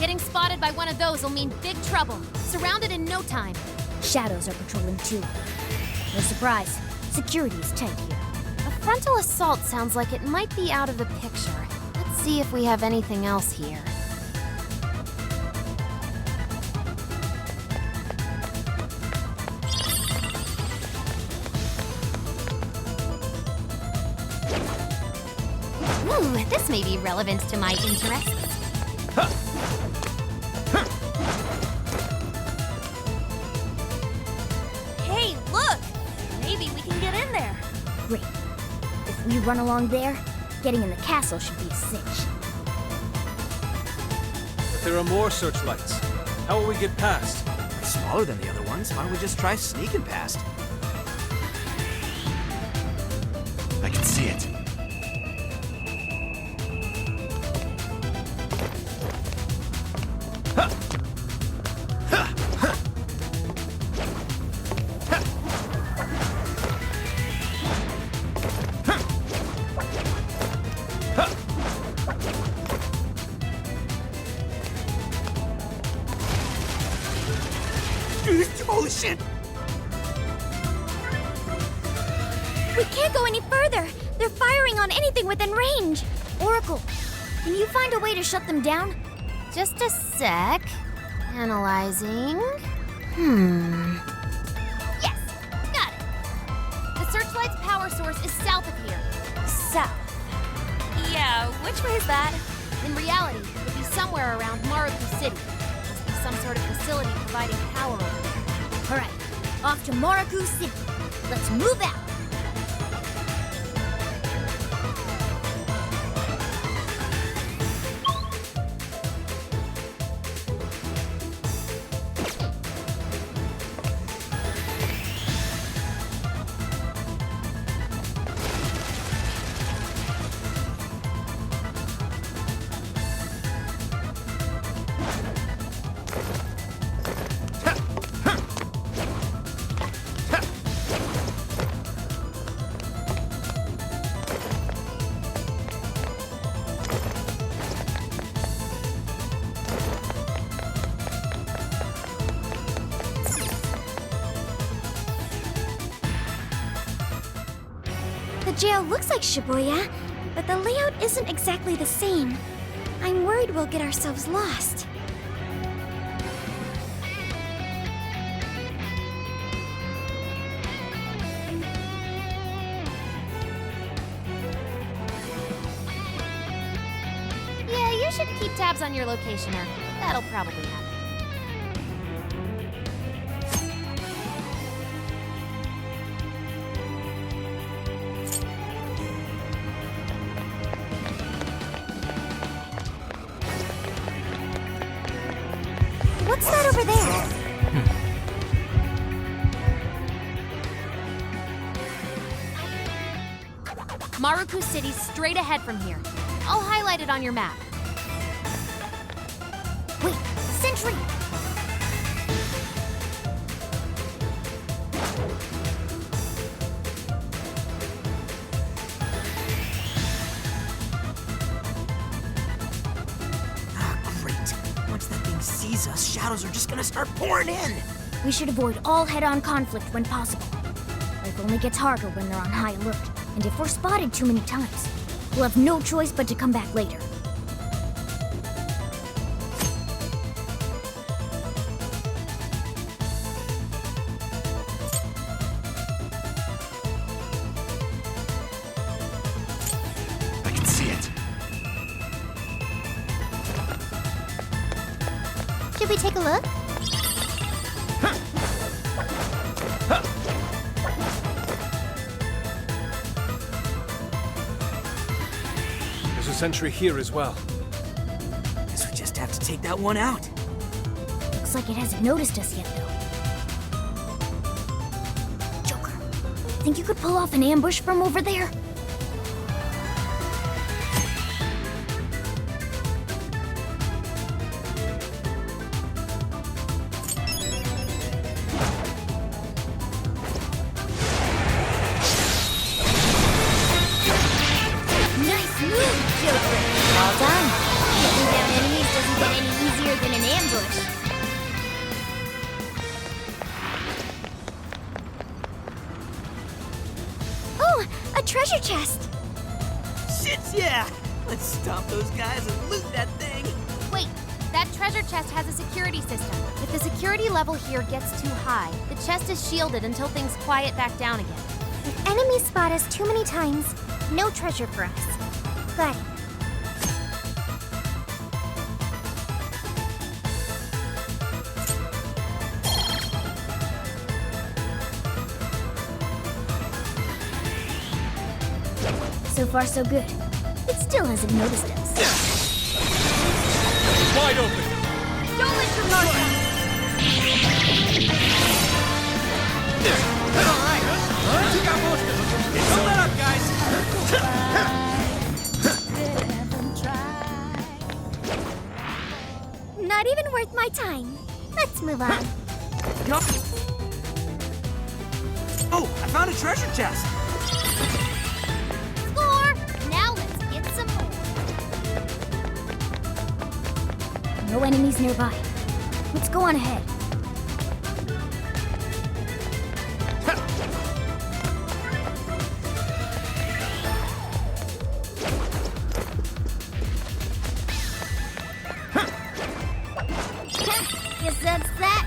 Getting spotted by one of those will mean big trouble. Surrounded in no time. Shadows are patrolling too. No surprise. Security is tight here. A frontal assault sounds like it might be out of the picture. Let's see if we have anything else here. Ooh, this may be relevant to my interests. Hey, look! Maybe we can get in there. Great. If we run along there, getting in the castle should be a cinch. But there are more searchlights. How will we get past? It's smaller than the other ones. Why don't we just try sneaking past? I can see it. Holy shit! We can't go any further. They're firing on anything within range. Oracle, can you find a way to shut them down? Just a sec. Analyzing. Yes, got it. The searchlight's power source is south of here. South. Yeah, which way is that? In reality, it would be somewhere around Maruku City. Must be some sort of facility providing power over there. All right, off to Maruku City. Let's move out. jail looks like Shibuya, but the layout isn't exactly the same. I'm worried we'll get ourselves lost. Yeah, you should keep tabs on your locationer. That'll probably happen. What's that over there? Maruku City's straight ahead from here. I'll highlight it on your map. Wait, sentry! Great. Once that thing sees us, shadows are just gonna start pouring in. We should avoid all head-on conflict when possible. Life only gets harder when they're on high alert, and if we're spotted too many times, we'll have no choice but to come back later. I can see it. Should we take a look? There's a sentry here as well. Guess we just have to take that one out. Looks like it hasn't noticed us yet, though. Joker, think you could pull off an ambush from over there? Nice move, Joker! Well done. Taking down enemies doesn't get any easier than an ambush. Oh, a treasure chest! Shit, yeah! Let's stomp those guys and loot that thing. Wait, that treasure chest has a security system. If the security level here gets too high, the chest is shielded until things quiet back down again. If enemies spot us too many times, no treasure for us. Got it. So far, so good. It still hasn't noticed us. Wide open! Don't let your guard down! Don't let up, guys! Not even worth my time. Let's move on. No. Oh, I found a treasure chest. Score! Now let's get some more. No enemies nearby. Let's go on ahead. Guess that's that.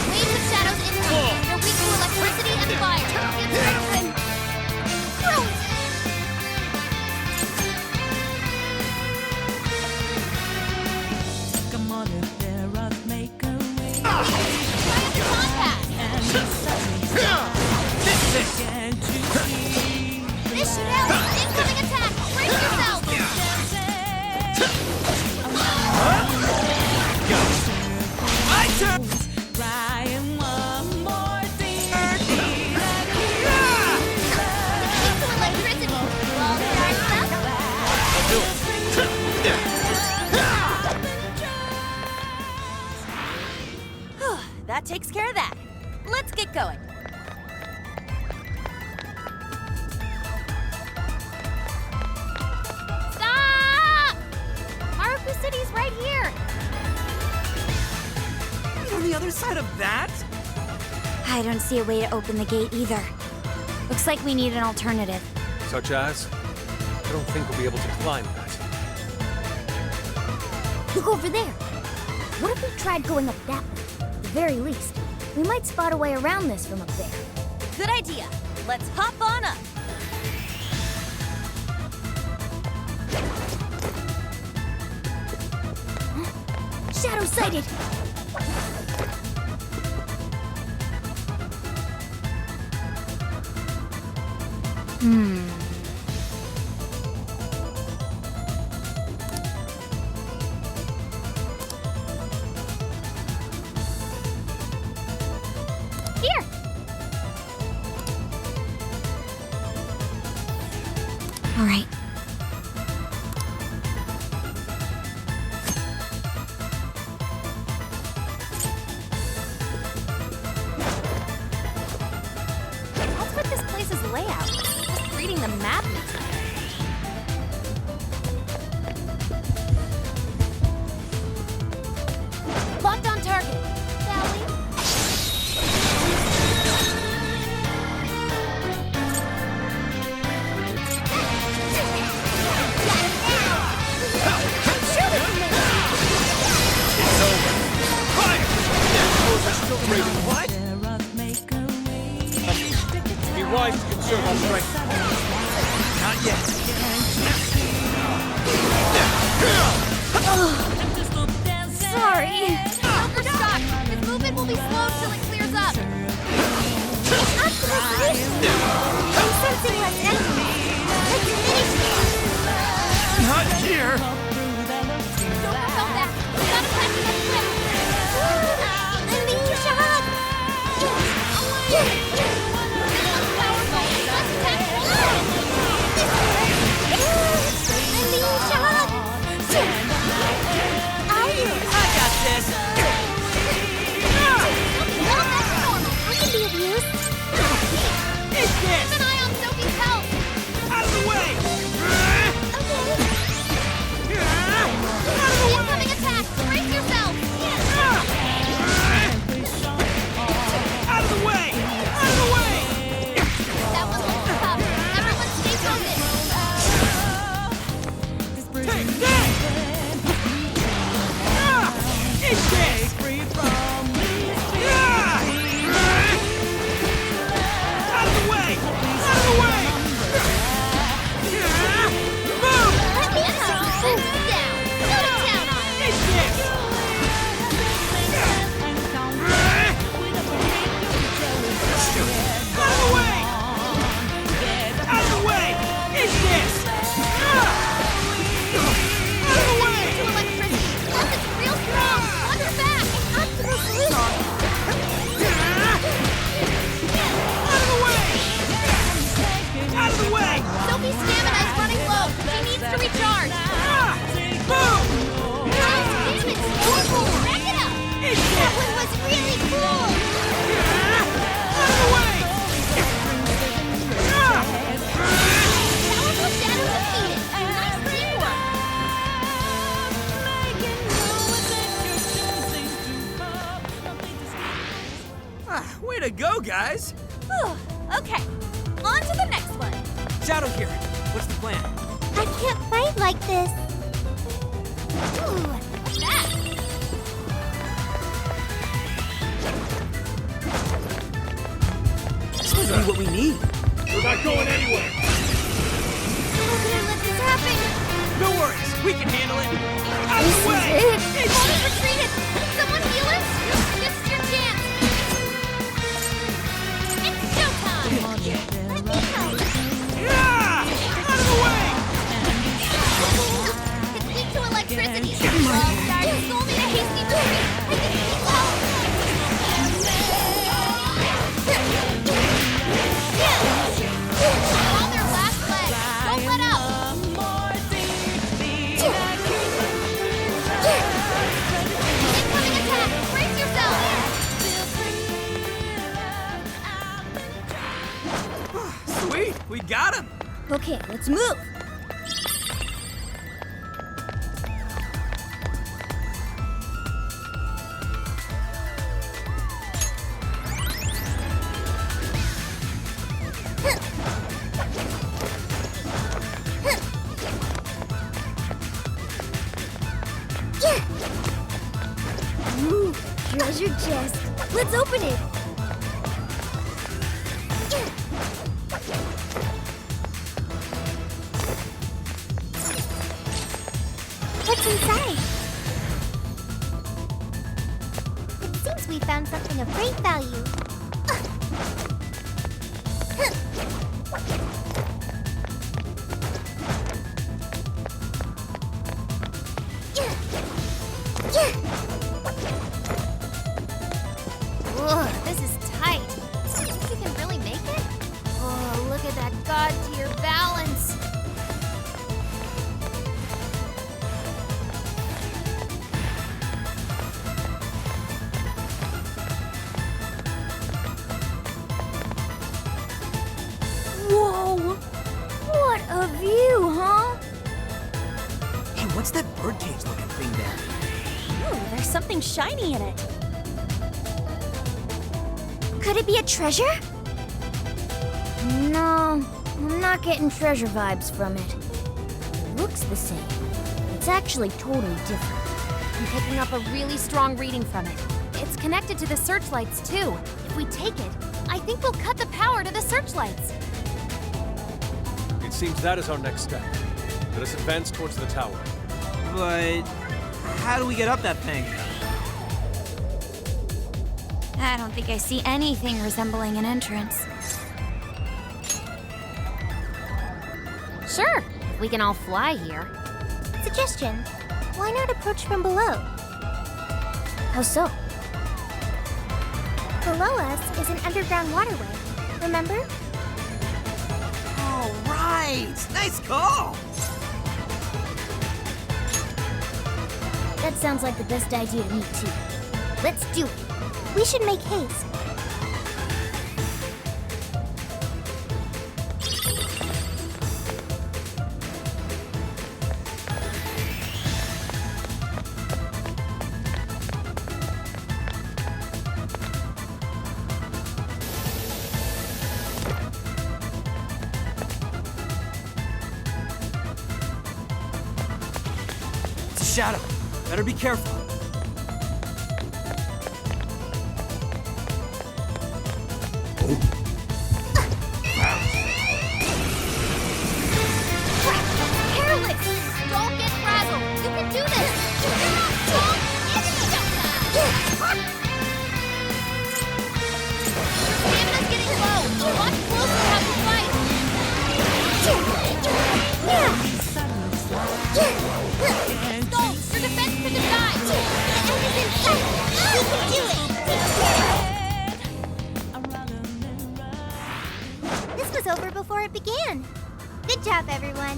Waves of shadows incoming. They're weak to electricity and fire. the other side of that? I don't see a way to open the gate either. Looks like we need an alternative. Such as? I don't think we'll be able to climb that. Look over there. What if we tried going up that way? At the very least, we might spot a way around this from up there. Good idea. Let's hop on up. Shadow sighted! Here! All right. What's with this place's layout? Just reading the map makes sense. Locked on target. Sally? What? Be wise to conserve our strength. Not yet. Sorry. Silver shock. His movement will be slow till it clears up. Optimus Vision! I'm sensing less energy. Like Not here! Don't felt that. We gotta catch him up quick. I'm being shot! This one's powerful. Let's attack full force. I'm being shot! Are you? I got this. Well, that's normal. I can be of use. It's Keep this. an eye on Sophie's health. Out of the way. Incoming attack. Brace yourself. Out of the way. Out of the way. That one looks tough. Everyone stay focused. Take that. It's this. Out of the way. Out of the way. Move. That's down. Go to town on it. It's this. Out of the way. Out of the way. It's this. Out of the way. To electricity. Plus it's real strong. On your back. Optimus Vision! Out of the way. Out of the way. Sophie's stamina is running low. She needs to recharge. Boom. Nice damage. Cool. Rack it up. It's That this. one was really cool! Out of the way. Powerful Shadow defeated. Nice teamwork. Way to go, guys. Whew. Okay, on to the next one. Shadow here. What's the plan? I can't fight like this. Ooh, what's that? This might be what we need. We're not going anywhere! How can I let this happen? No worries. We can handle it. Out of the way. Opponent retreated. Someone heal him. This is your chance. It's showtime. Yeah! Out of the way. It's weak to electricity. Well, you sold me a hasty movie. I can keep well. On their last leg. Don't let up. Incoming attack. Brace yourself. Sweet. We got him. Okay, let's move! treasure chest. Let's open it. What's inside? It seems we found something of great value. Ugh, this is tight. Do you think you can really make it? Oh, look at that god-tier balance. Whoa! What a view, huh? Hey, what's that birdcage looking thing there? Ooh, there's something shiny in it. Could it be a treasure? No, I'm not getting treasure vibes from it. It looks the same. It's actually totally different. I'm picking up a really strong reading from it. It's connected to the searchlights, too. If we take it, I think we'll cut the power to the searchlights. It seems that is our next step. Let us advance towards the tower. But how do we get up that thing? I don't think I see anything resembling an entrance. Sure, if we can all fly here. Suggestion. Why not approach from below? How so? Below us is an underground waterway. Remember? All right! Nice call! That sounds like the best idea to me, too. Let's do it. We should make haste. It's a shadow. Better be careful. Careless! Don't get frazzled! You can do this! You're not strong! Stamina's getting low! Watch closer how you fight! Stone, your defense could have died! We can do it! This was over before it began. Good job, everyone.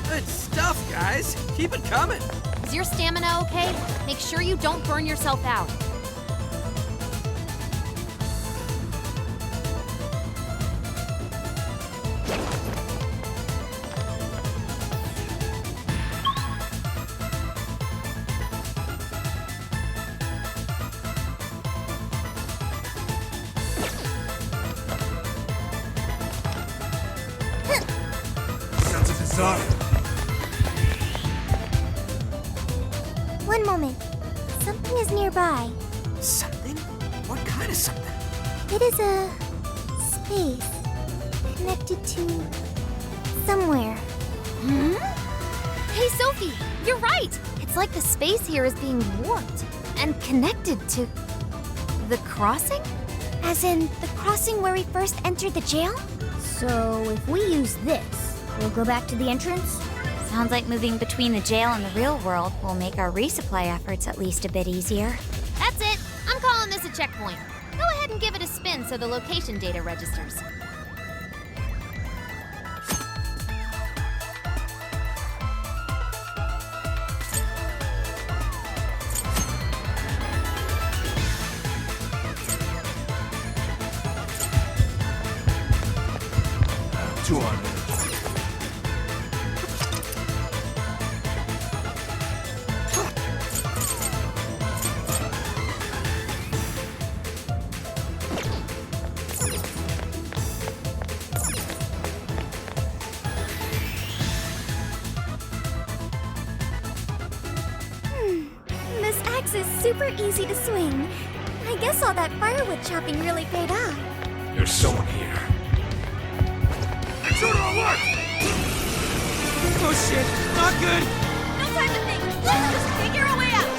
Good stuff, guys. Keep it coming. Is your stamina okay? Make sure you don't burn yourself out. Sounds of bizarre. One moment. Something is nearby. Something? What kind of something? It is a space connected to somewhere. Hmm? Hey, Sophie, you're right! It's like the space here is being warped and connected to the crossing? As in the crossing where we first entered the jail? So, if we use this, we'll go back to the entrance? Sounds like moving between the jail and the real world will make our resupply efforts at least a bit easier. That's it! I'm calling this a checkpoint. Go ahead and give it a spin so the location data registers. This axe is super easy to swing. I guess all that firewood chopping really paid off. There's someone here. Intruder alert! Oh shit, not good. No time to think. Let's just figure a way out.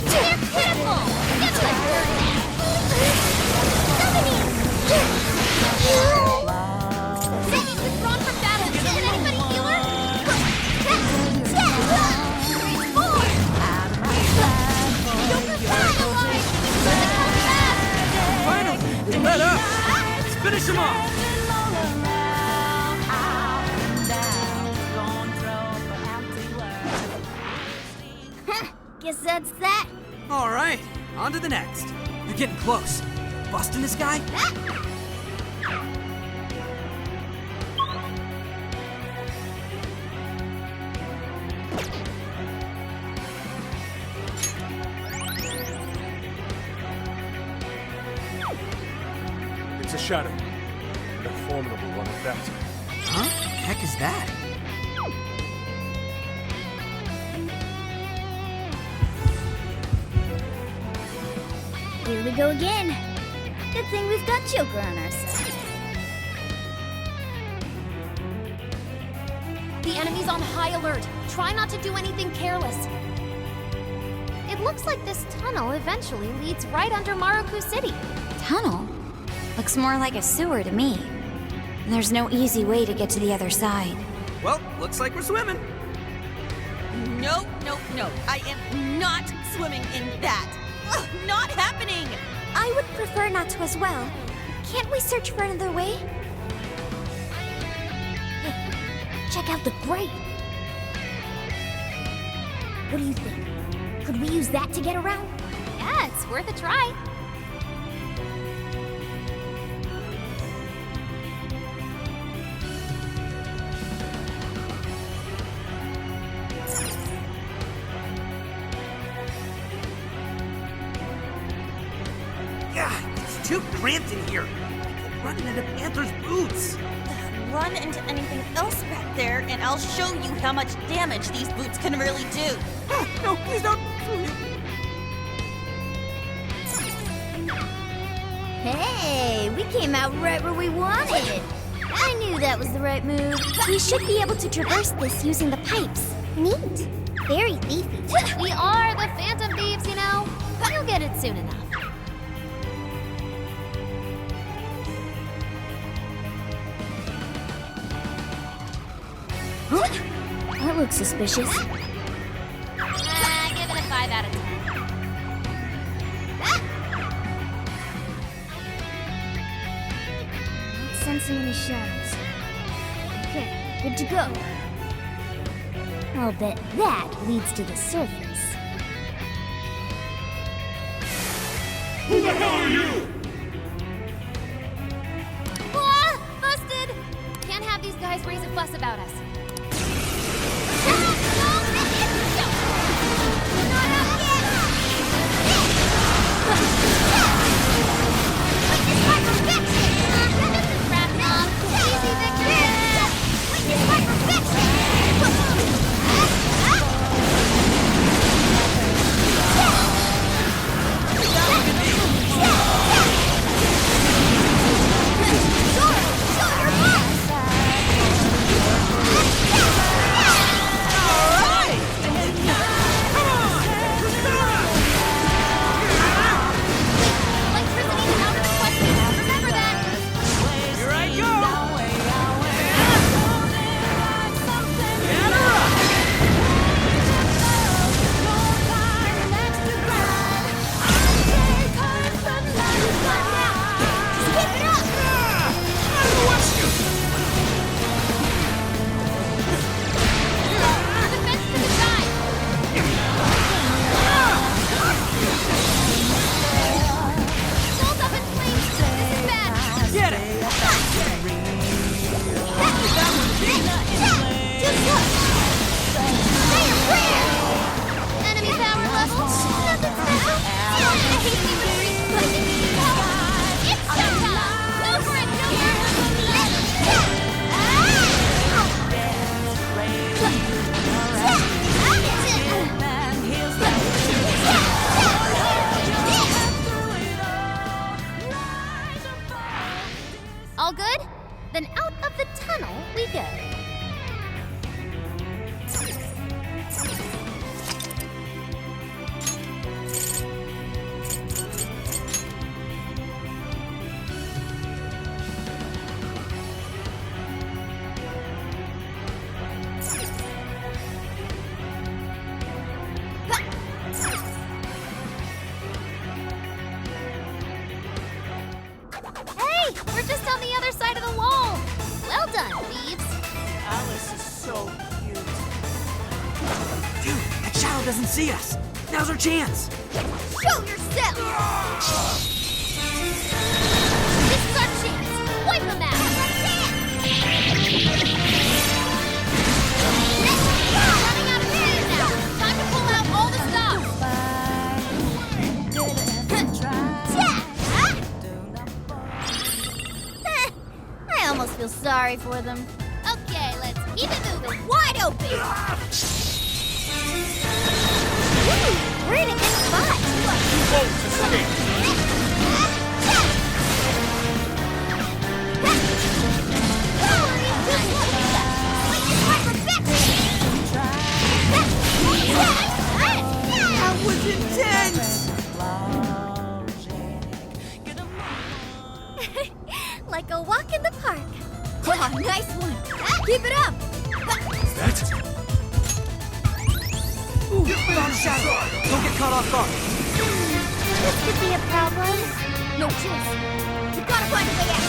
They're pitiful! Give them a turn now! Ziggy's withdrawn from battle! Can anybody heal her? Finally, they let up. Let's finish him off. Guess that's that. All right, on to the next. You're getting close. Busting this guy? It's a shadow. And a formidable one at that. Huh? The heck is that? Here we go again. Good thing we've got Joker on our side. The enemy's on high alert. Try not to do anything careless. It looks like this tunnel eventually leads right under Maruku City. Tunnel? Looks more like a sewer to me. And there's no easy way to get to the other side. Well, looks like we're swimming. No. I am not swimming in that. Ugh, not happening. I would prefer not to as well. Can't we search for another way? Hey, check out the grate. What do you think? Could we use that to get around? Yeah, it's worth a try. Yeah, it's too cramped in here. I keep running into Panther's boots. Run into anything else back there, and I'll show you how much damage these boots can really do. No, please don't. Hey, we came out right where we wanted. I knew that was the right move. We should be able to traverse this using the pipes. Neat. Very leafy. We are the Phantom Thieves, you know. You'll get it soon enough. That looks suspicious. Give it a 5 out of 10. Not sensing any shadows. Okay, good to go. I'll bet that leads to the surface. Who the hell are you? Ah, busted! Can't have these guys raise a fuss about us. so cute. Dude, that shadow doesn't see us. Now's our chance. Show yourself! This is our chance! Wipe them out! Running out of hands now! Time to pull out all the stops! I almost feel sorry for them. Okay, let's keep it moving. Wide open! We're in a good spot. That was intense! Like a walk in the park. Oh, nice one! Keep it up! That? Ooh, found a shadow. Don't get caught off guard. This could be a problem. No choice. We've got to find a way out.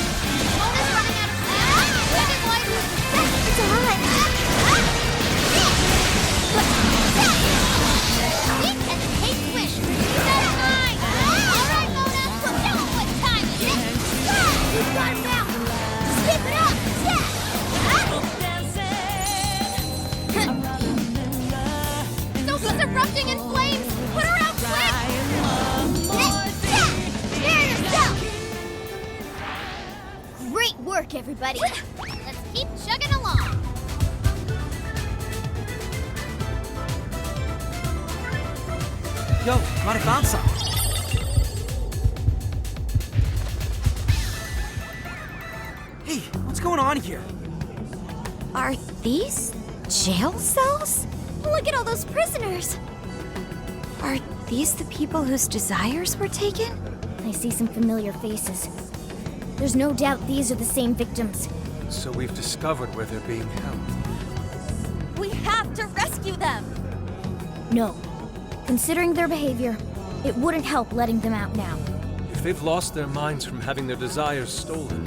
Mona's running out of steam. Wind and light. It's on. Eat and take swish. Keep that in mind. All right, Mona. Tell them what time it is. We've got him now. Just keep it up. Sophie's erupting in flames. Put her out quick. Hear yourself. Great work, everybody. Let's keep chugging along. Yo, might have found some. Hey, what's going on here? Are these jail cells? Look at all those prisoners. Are these the people whose desires were taken? I see some familiar faces. There's no doubt these are the same victims. So we've discovered where they're being held. We have to rescue them! No. Considering their behavior, it wouldn't help letting them out now. If they've lost their minds from having their desires stolen,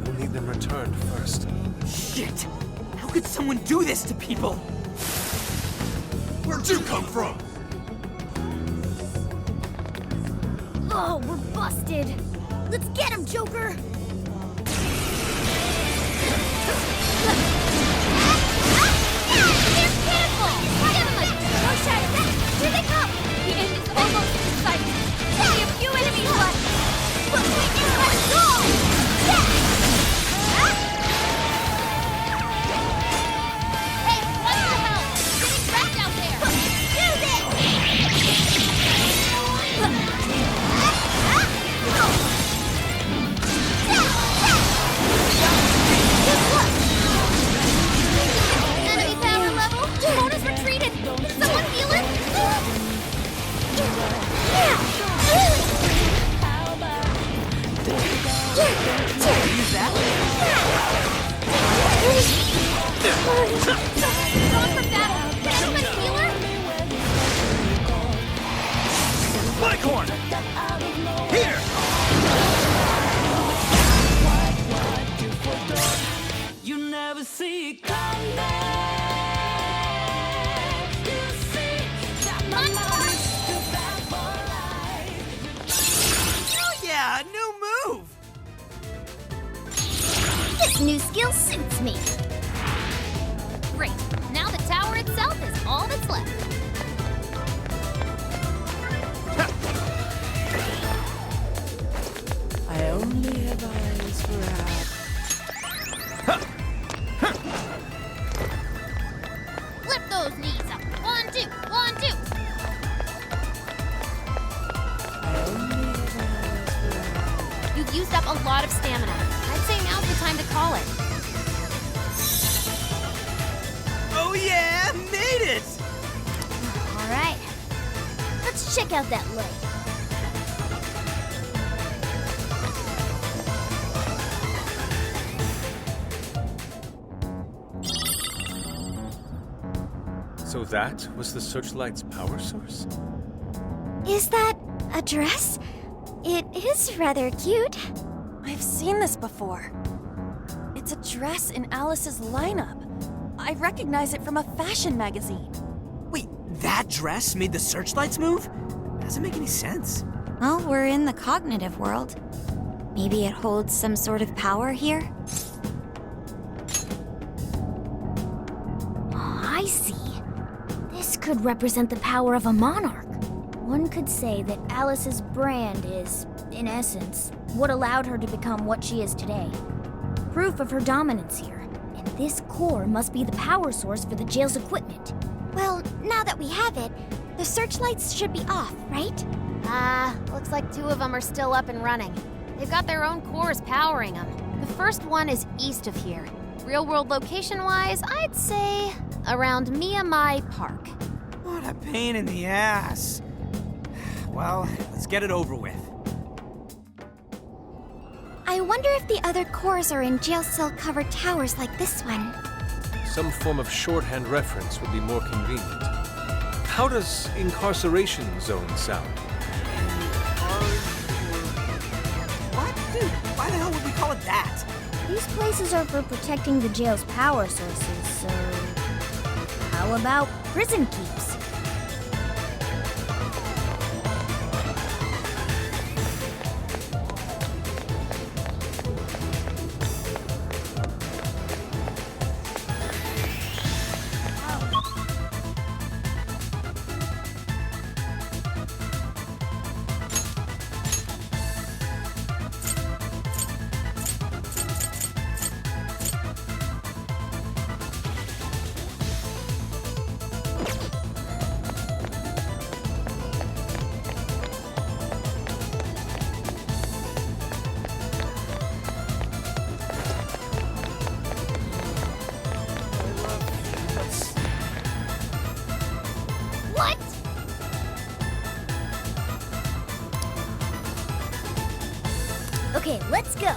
we'll need them returned first. Shit! How could someone do this to people? Where'd you come from? Oh, we're busted. Let's get him, Joker! Here's Pinnacle! Give him a push at it! Here they come! The end is almost in sight. Only a few enemies left. But let's go! Hey, what the hell? Getting trapped out there! Do Enemy power level! Mona's retreated! Can someone heal it? Use that? Drawn for battle! Can anyone heal her? My corner! Here! You never see it coming. Oh yeah, new move! This new skill suits me. Great. Now the tower itself is all that's left. I only have eyes for Lift those knees up. 1, 2, 1, 2. You've used up a lot of stamina. I'd say now's the time to call it. Oh yeah, made it! All right. Let's check out that leg. So that was the searchlight's power source? Is that a dress? It is rather cute. I've seen this before. It's a dress in Alice's lineup. I recognize it from a fashion magazine. Wait, that dress made the searchlights move? Doesn't make any sense. Well, we're in the cognitive world. Maybe it holds some sort of power here? Oh, I see. This could represent the power of a monarch. One could say that Alice's brand is, in essence, what allowed her to become what she is today. Proof of her dominance here. And this core must be the power source for the jail's equipment. Well, now that we have it, the searchlights should be off, right? Looks like 2 of them are still up and running. They've got their own cores powering them. The first one is east of here. Real-world location-wise, I'd say around Miyamai Park. What a pain in the ass. Well, let's get it over with. I wonder if the other cores are in jail cell-covered towers like this one. Some form of shorthand reference would be more convenient. How does incarceration zone sound? What? Dude, why the hell would we call it that? These places are for protecting the jail's power sources, so... How about prison keeps? What? Okay, let's go.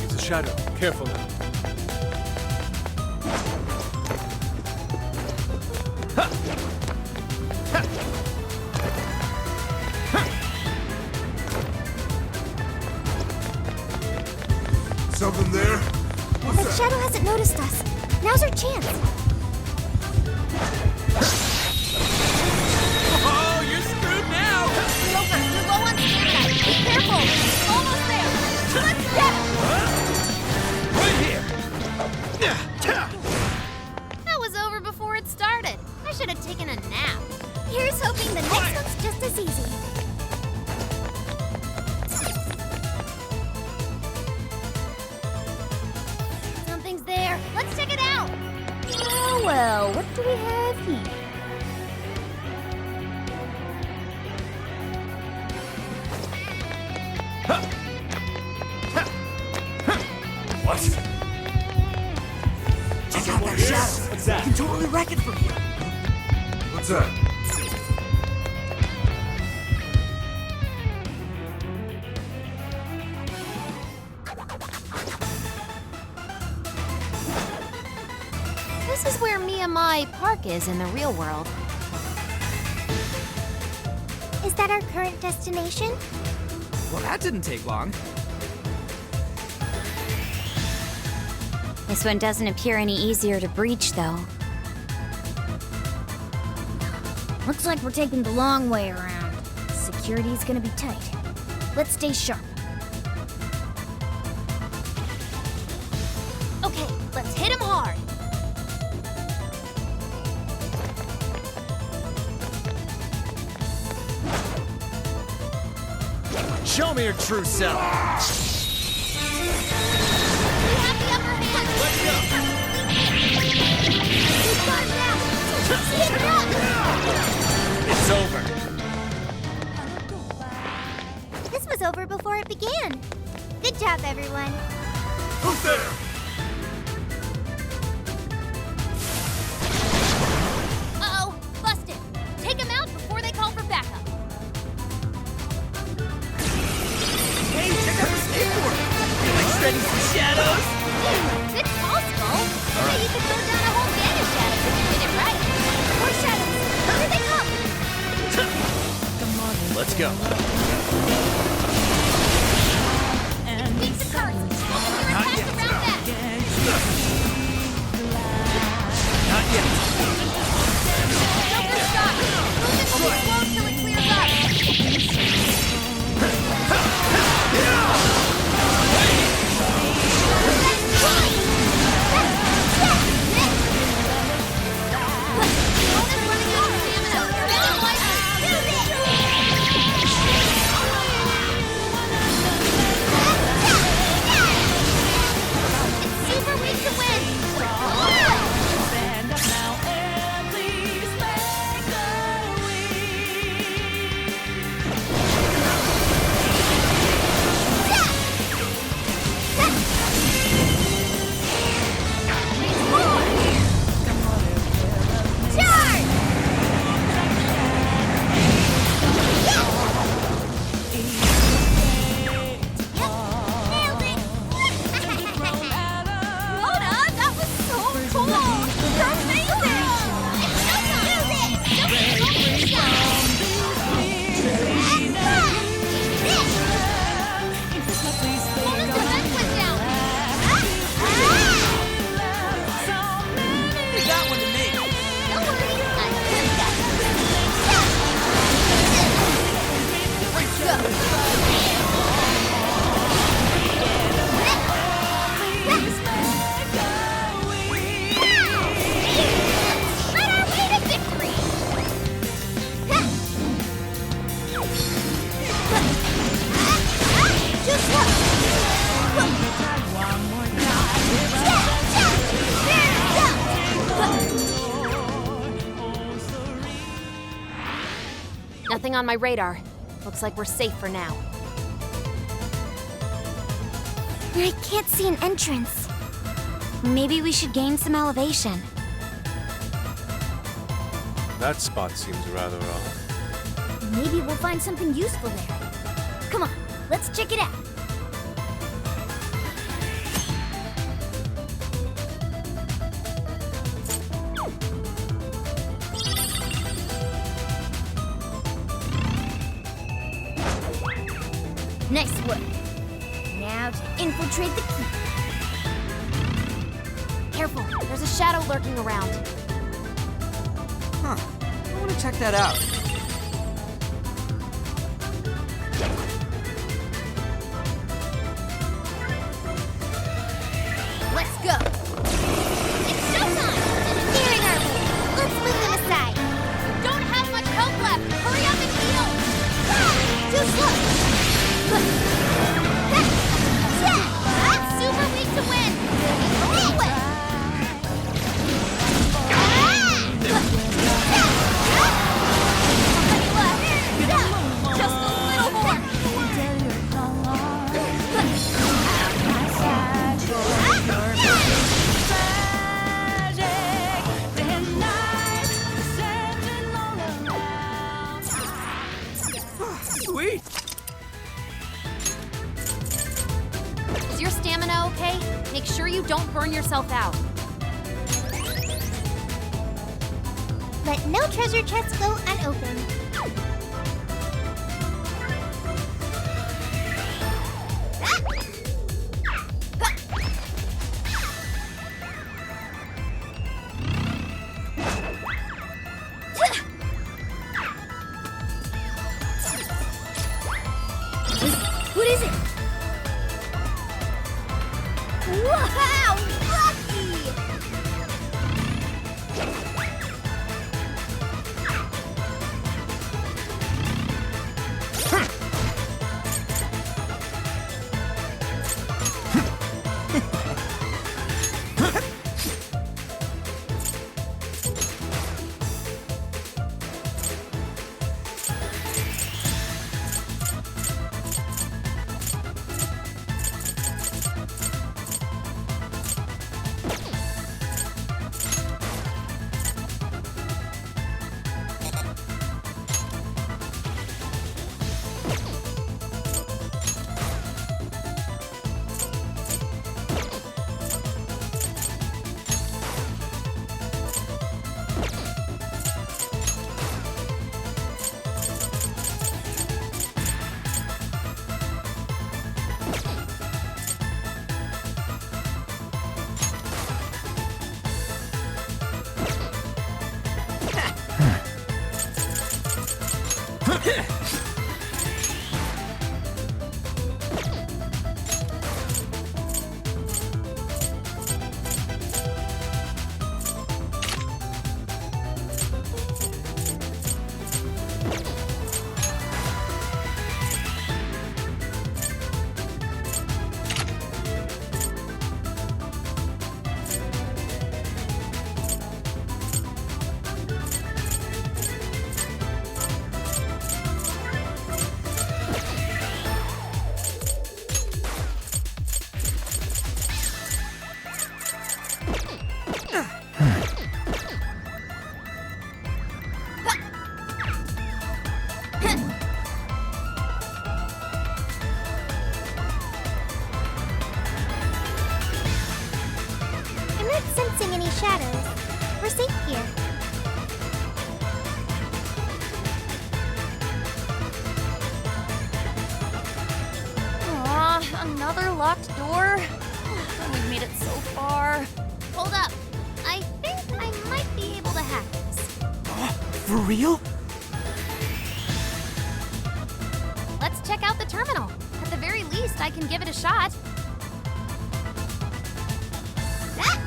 It's a shadow. Careful now. Something there? What's The that? shadow hasn't noticed us. Now's our chance. Oh, you're screwed now! Rover, you're low on stamina. Be careful. Almost there. Let's get him. Right here! That was over before it started. I should have taken a nap. Here's hoping the next one's just as easy. Something's there. Let's check it out. Well, what do we have here? What? Check out that shadow. What's that? You can totally wreck it from here. What's that? This is where Miyamai Park is in the real world. Is that our current destination? Well, that didn't take long. This one doesn't appear any easier to breach, though. Looks like we're taking the long way around. Security's gonna be tight. Let's stay sharp. Okay, let's hit him hard. Show me your true self. We have the upper hand. We've got him now! Keep it up! It's over. This was over before it began. Good job, everyone. Who's there? Uh-oh, busted. Take him out before they call for backup. Hey, check out the skateboard. You like shredding some shadows? It's possible. Maybe you could throw down a whole gang of shadows if you did it right. More shadows! Here they come! go. Beat the curse! Focus your attacks around that! Not yet. Joker shot! Move it slow till it clears up! Super weak to win! Stand up now and please make a Lona, that was so cool! You're amazing! Lona's defense went down! Leave that one to me. Don't worry, I just got it. Let's go! Shred our way to victory! Just Nothing on my radar. Looks like we're safe for now. I can't see an entrance. Maybe we should gain some elevation. That spot seems rather off. Maybe we'll find something useful there. Come on, let's check it out. Nice work. Now to infiltrate the keep. Careful, there's a shadow lurking around. Huh. I want to check that out. Let's go. It's showtime! Engineering our way. Let's move them aside. Don't have much help left! Hurry up and heal! Too slow. Super weak to win! Just a little more! Sweet. Is your stamina okay? Make sure you don't burn yourself out. Let no treasure chests go unopened. What is it? Wow! Lucky! exposing any shadows. We're safe here. Aw, another locked door? We've made it so far. Hold up. I think I might be able to hack this. For real? Let's check out the terminal. At the very least, I can give it a shot. Ah!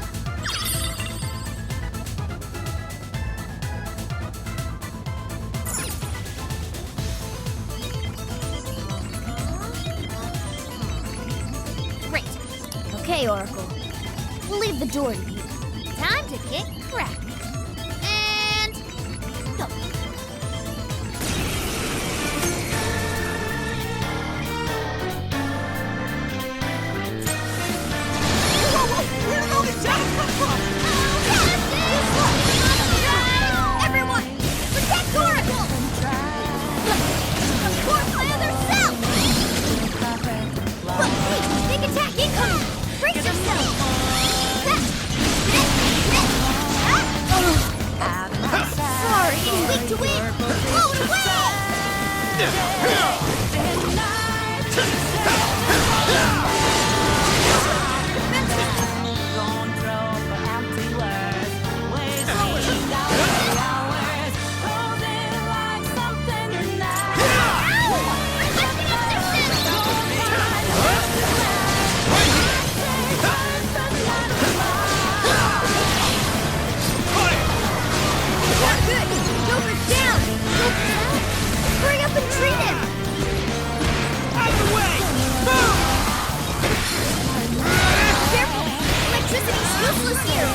Great. Okay, Oracle. We'll leave the door to you. Time to get cracking. And go. Where did all these shadows come from? Everyone, protect Oracle! The core plans herself! Look, hey, big attack incoming! Brace yourself! Sorry, weak to win! Blow it Hurry up and treat him! Out of the way! Careful! Electricity's useless here!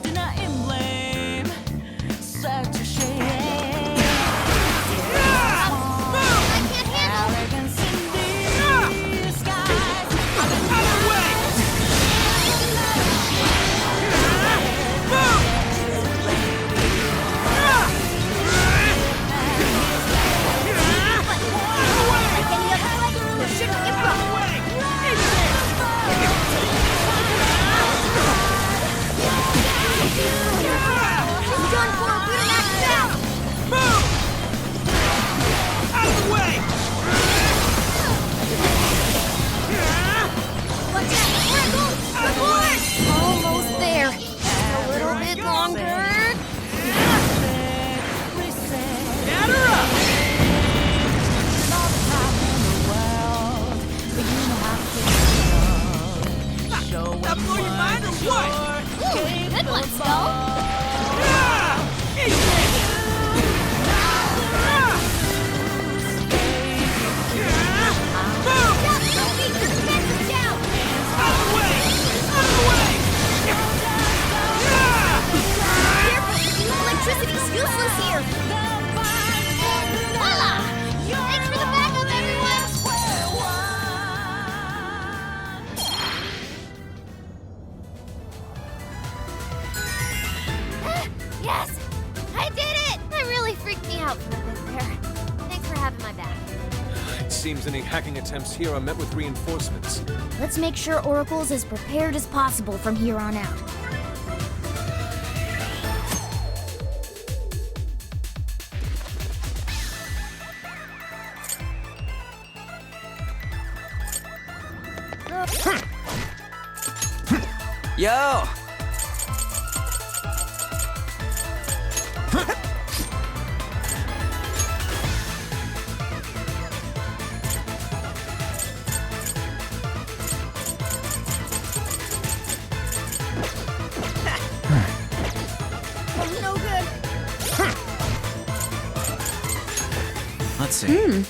Denying blame, such a shame. I can't handle Arrogance in disguise. Out of the way! She's done for! We're maxed out! Out of the way! Watch out! Oracle! Report! Almost there. Just a little bit longer. Get her up! That blew your mind or what? Ooh, good one, Skull. Electricity's useless here! Voila! Thanks for the backup, everyone! Yes! I did it! That really freaked me out for a bit there. Thanks for having my back. It seems any hacking attempts here are met with reinforcements. Let's make sure Oracle's as prepared as possible from here on out. Yo! No good. Let's see.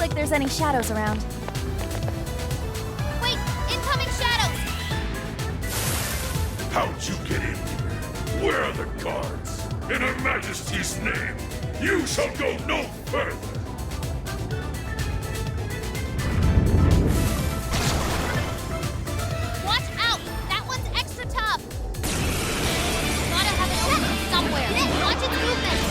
like there's any shadows around. Wait! Incoming shadows! How'd you get in here? Where are the guards? In Her Majesty's name, you shall go no further! Watch out! That one's extra tough! Gotta have it open somewhere. Watch its movement!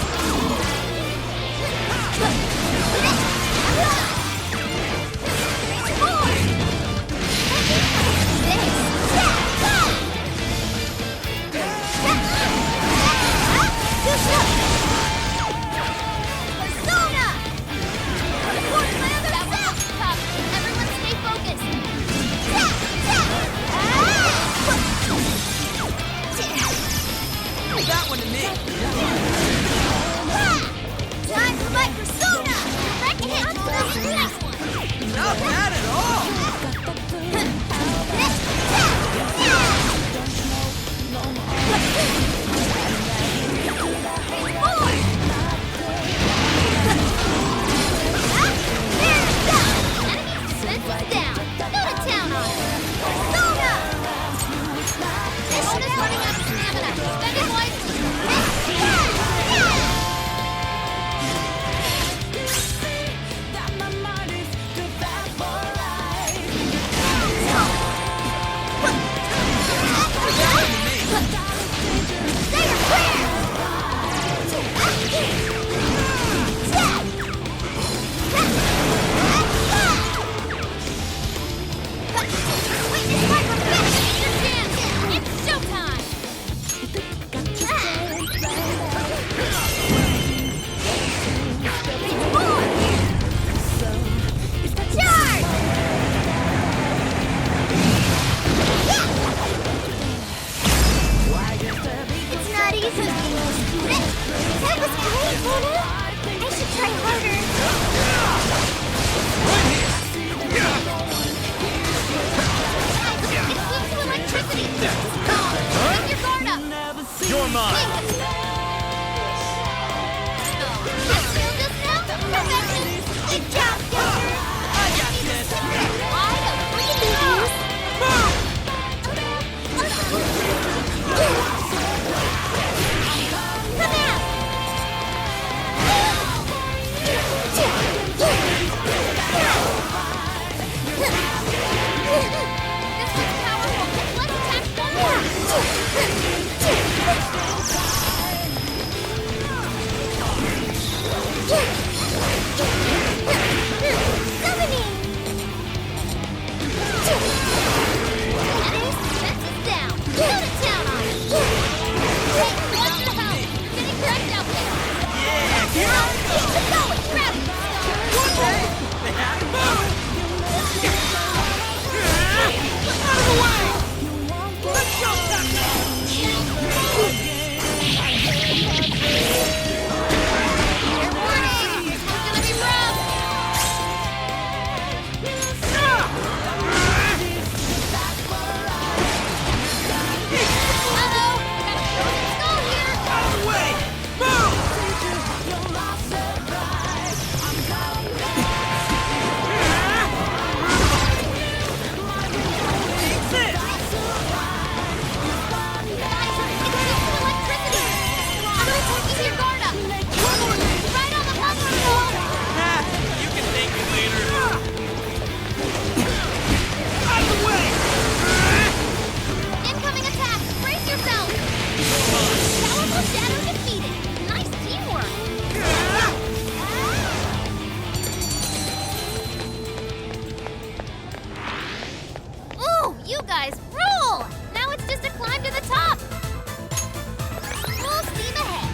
Persona! Report my other self! Everyone stay focused! Leave that one to me! Time for my persona! Direct hit! That's the next one! Not bad at all! Defense is down! Go to town on it! Persona! Mona's running out of stamina! Spend it wisely! It's showtime! It's not easy. That was great, Mona. I should try harder. It flew to electricity! Keep your guard up! You're mine! Just feel this now? Perfection! Good job, Joker. I got this! Wide open! Come out! This one's powerful! Let's attack Enemy's defense is down! Go to town on it! Hey, what's your help? Getting wrecked out there! Keep it going! Grab it! Out of the way! Let's go, Fair warning! This one's gonna be rough! Uh-oh! Gotta show some skull here! Out of the way! Move! You can thank me later. Out of the way! Incoming attack! Brace yourself! Powerful shadow defeated! Nice teamwork! Ooh, you guys rule! Now it's just a climb to the top! Full steam ahead!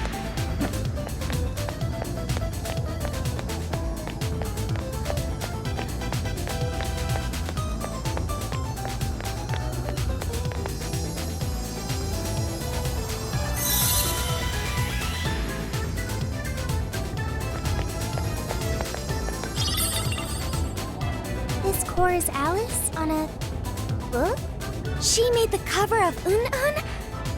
This core is Alice on a book? She made the cover of Un-Un?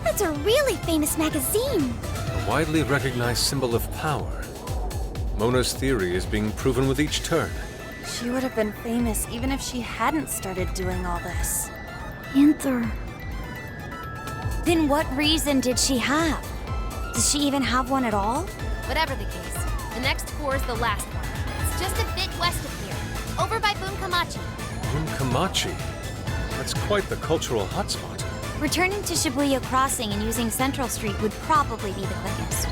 That's a really famous magazine. A widely recognized symbol of power. Mona's theory is being proven with each turn. She would have been famous even if she hadn't started doing all this. Panther. Then what reason did she have? Does she even have one at all? Whatever the case, the next core is the last one. It's just a bit west of here, over by Bunkamachi. Bunkamachi? That's quite the cultural hotspot. Returning to Shibuya Crossing and using Central Street would probably be the quickest.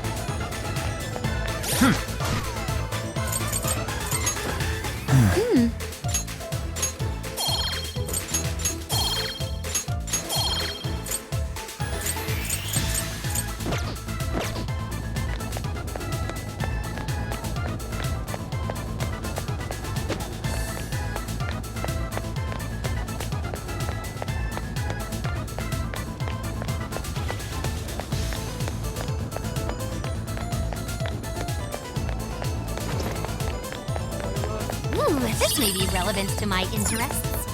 Ooh, this may be relevant to my interests.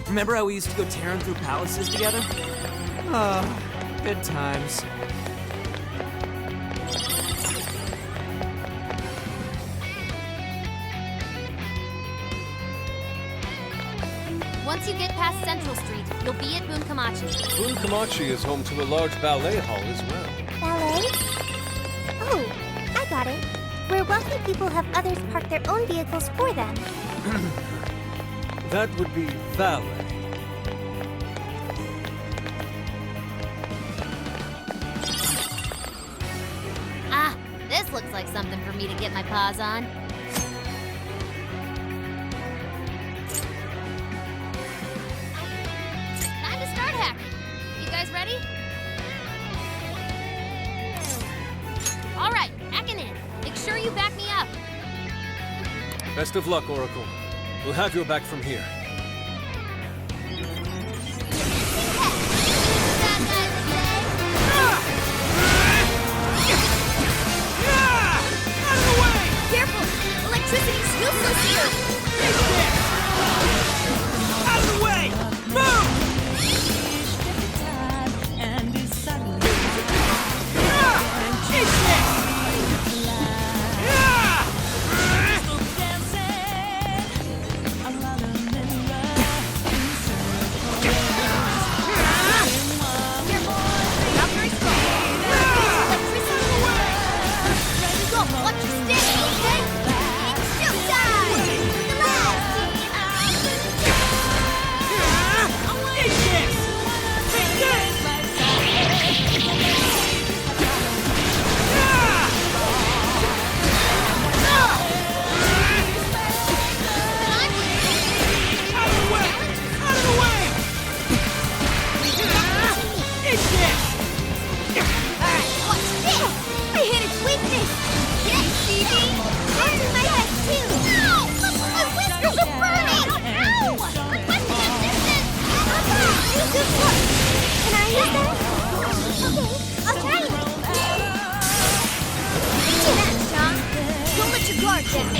Remember how we used to go tearing through palaces together? Ah, good times. Once you get past Central Street, you'll be at Bunkamachi. Bunkamachi is home to a large ballet hall as well. Ballet? Oh, I got it. Where wealthy people have others park their own vehicles for them. That would be valet. Ah, this looks like something for me to get my paws on. Time to start hacking. You guys ready? All right, hacking in. Make sure you back me up. Best of luck, Oracle. We'll have your back from here. Careful! Electricity's useless here! Out of the way! Move! Watch your step, okay? It's showtime! The last! Take this! Take this! Out of the way! Out of the way! Take this! Alright, watch this! I hit its weakness! Yes, Phoebe! That's in my head, too! Ow! My whiskers are burning! Ow! Requesting assistance! Papa! You good work! Can I use that? Okay, I'll try it! Easy that, Sean! Don't let your guard down!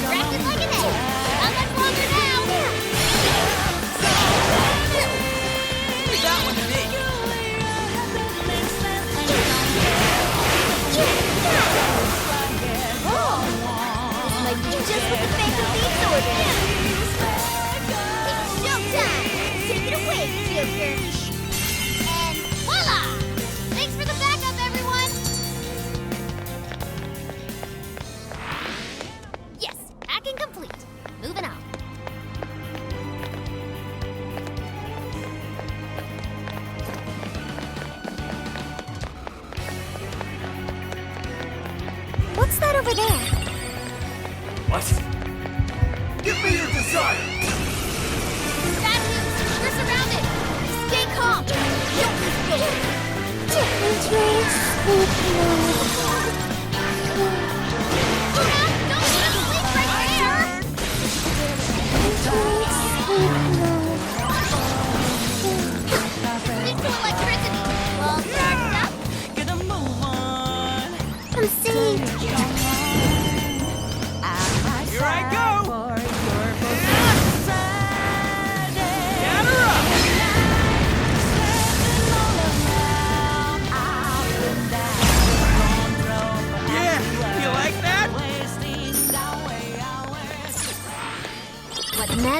Wrapped it like an egg. Not much longer now. Leave that one to me. Oh! This might be just what the Phantom Thieves ordered! It's showtime! Take it away, Joker! And voila! Thanks for the backup, everyone. Yes, hacking complete. Moving on. What's that over there? What? Give me your desire! Bad news. We're surrounded. Stay calm. Joker's there. Don't sleep right there. Need some electricity. All charged up. Get a move on. I'm saved. Here I go!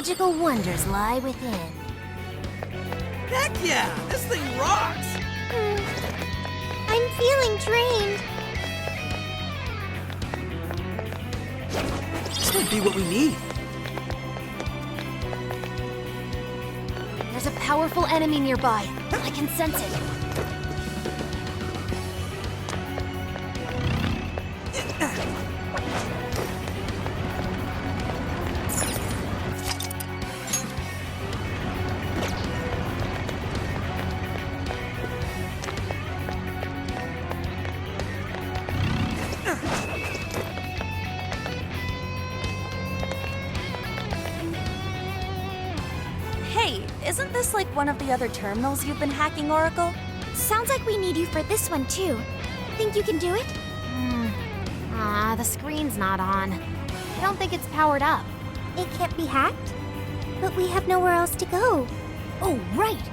magical wonders lie within. Heck yeah! This thing rocks! I'm feeling drained. This might be what we need. There's a powerful enemy nearby. I can sense it. Hey, isn't this like one of the other terminals you've been hacking, Oracle? Sounds like we need you for this one too. Think you can do it? The screen's not on. I don't think it's powered up. It can't be hacked? But we have nowhere else to go. Oh, right!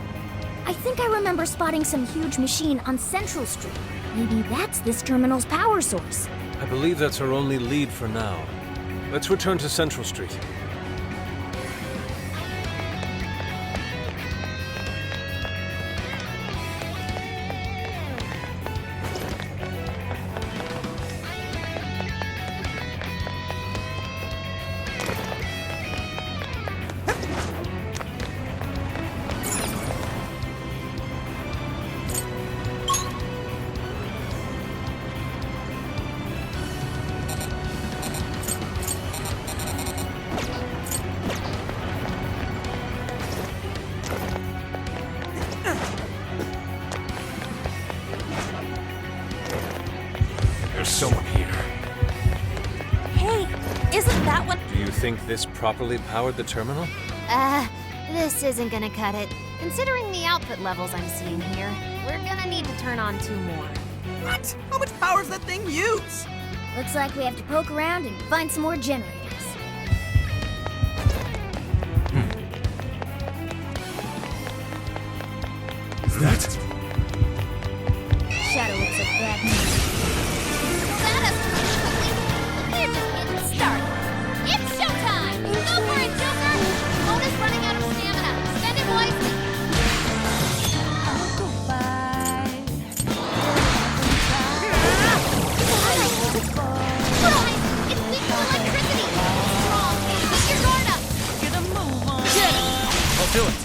I think I remember spotting some huge machine on Central Street. Maybe that's this terminal's power source. I believe that's our only lead for now. Let's return to Central Street. There's someone here. Hey, isn't that one? Do you think this properly powered the terminal? This isn't gonna cut it. Considering the output levels I'm seeing here, we're gonna need to turn on 2 more. What? How much power does that thing use? Looks like we have to poke around and find some more generators. Is that? Shadow looks like bad news. We're just getting started. It's showtime! Go for it, Joker! Ona's running out of stamina. Spend it wisely. Guys, it's weak to electricity. Strong. Keep your guard up. Get a move on. I'll do it.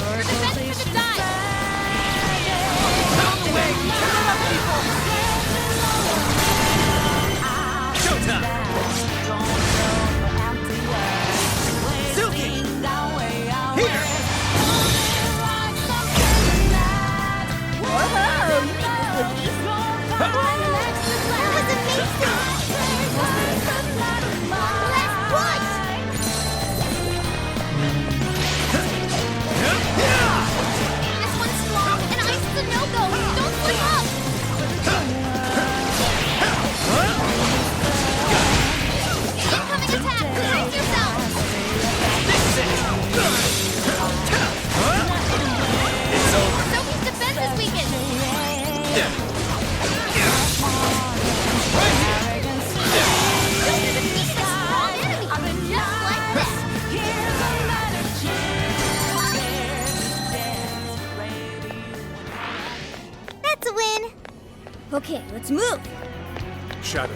Your defense for the dive. This one's strong, and ice is a no-go. Don't slip up. Incoming attack. Brace yourself. It's over. Sophie's defense is weakened. Strong enemy. Just like that. That's a win. Okay, let's move. Shadow.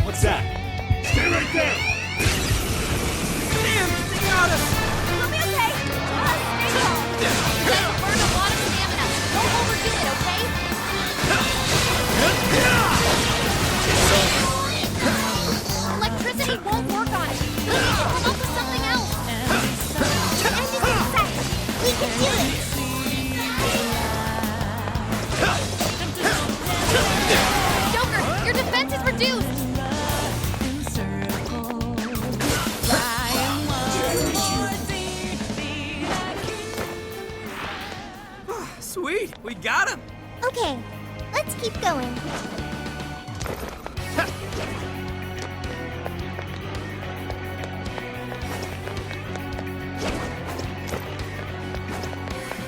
What's that? Stay right there! Damn, they got us! We'll be okay. Sweet, we got him! Okay, let's keep going.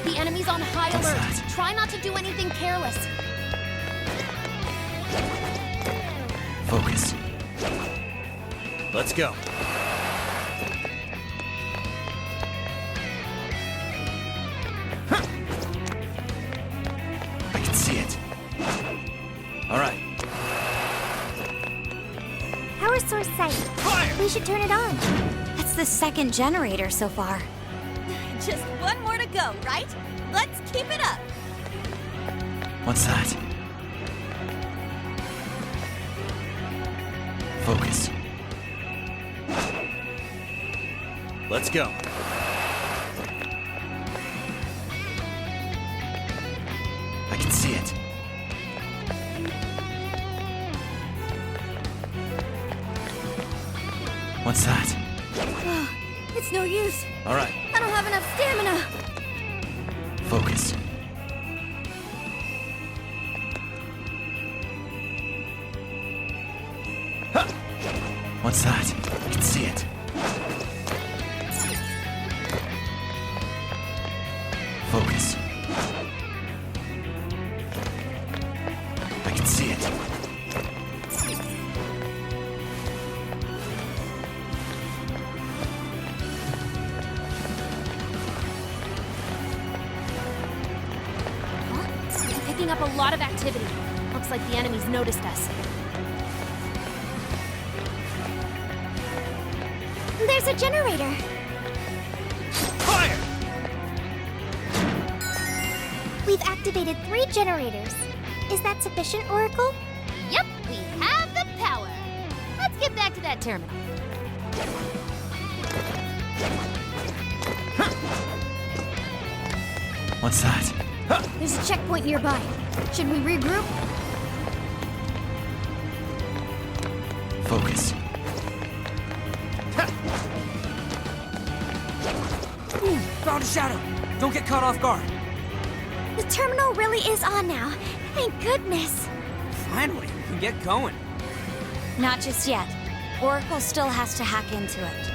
The enemy's on high alert. Try not to do anything careless. Focus. Let's go. I can see it. All right. Power source sight. Fire! We should turn it on. That's the second generator so far. Just one more to go, right? Let's keep it up. What's that? Focus. Let's go. I can see it. What's that? It's no use. All right. I don't have enough stamina. Focus. What's that? I can see it. Focus. I can see it. I'm picking up a lot of activity. Looks like the enemy's noticed us. There's a generator. Fire! We've activated 3 generators. Is that sufficient, Oracle? Yep, we have the power. Let's get back to that terminal. What's that? There's a checkpoint nearby. Should we regroup? Focus. Ooh, found a shadow. Don't get caught off guard. The terminal really is on now. Thank goodness. Finally, we can get going. Not just yet. Oracle still has to hack into it.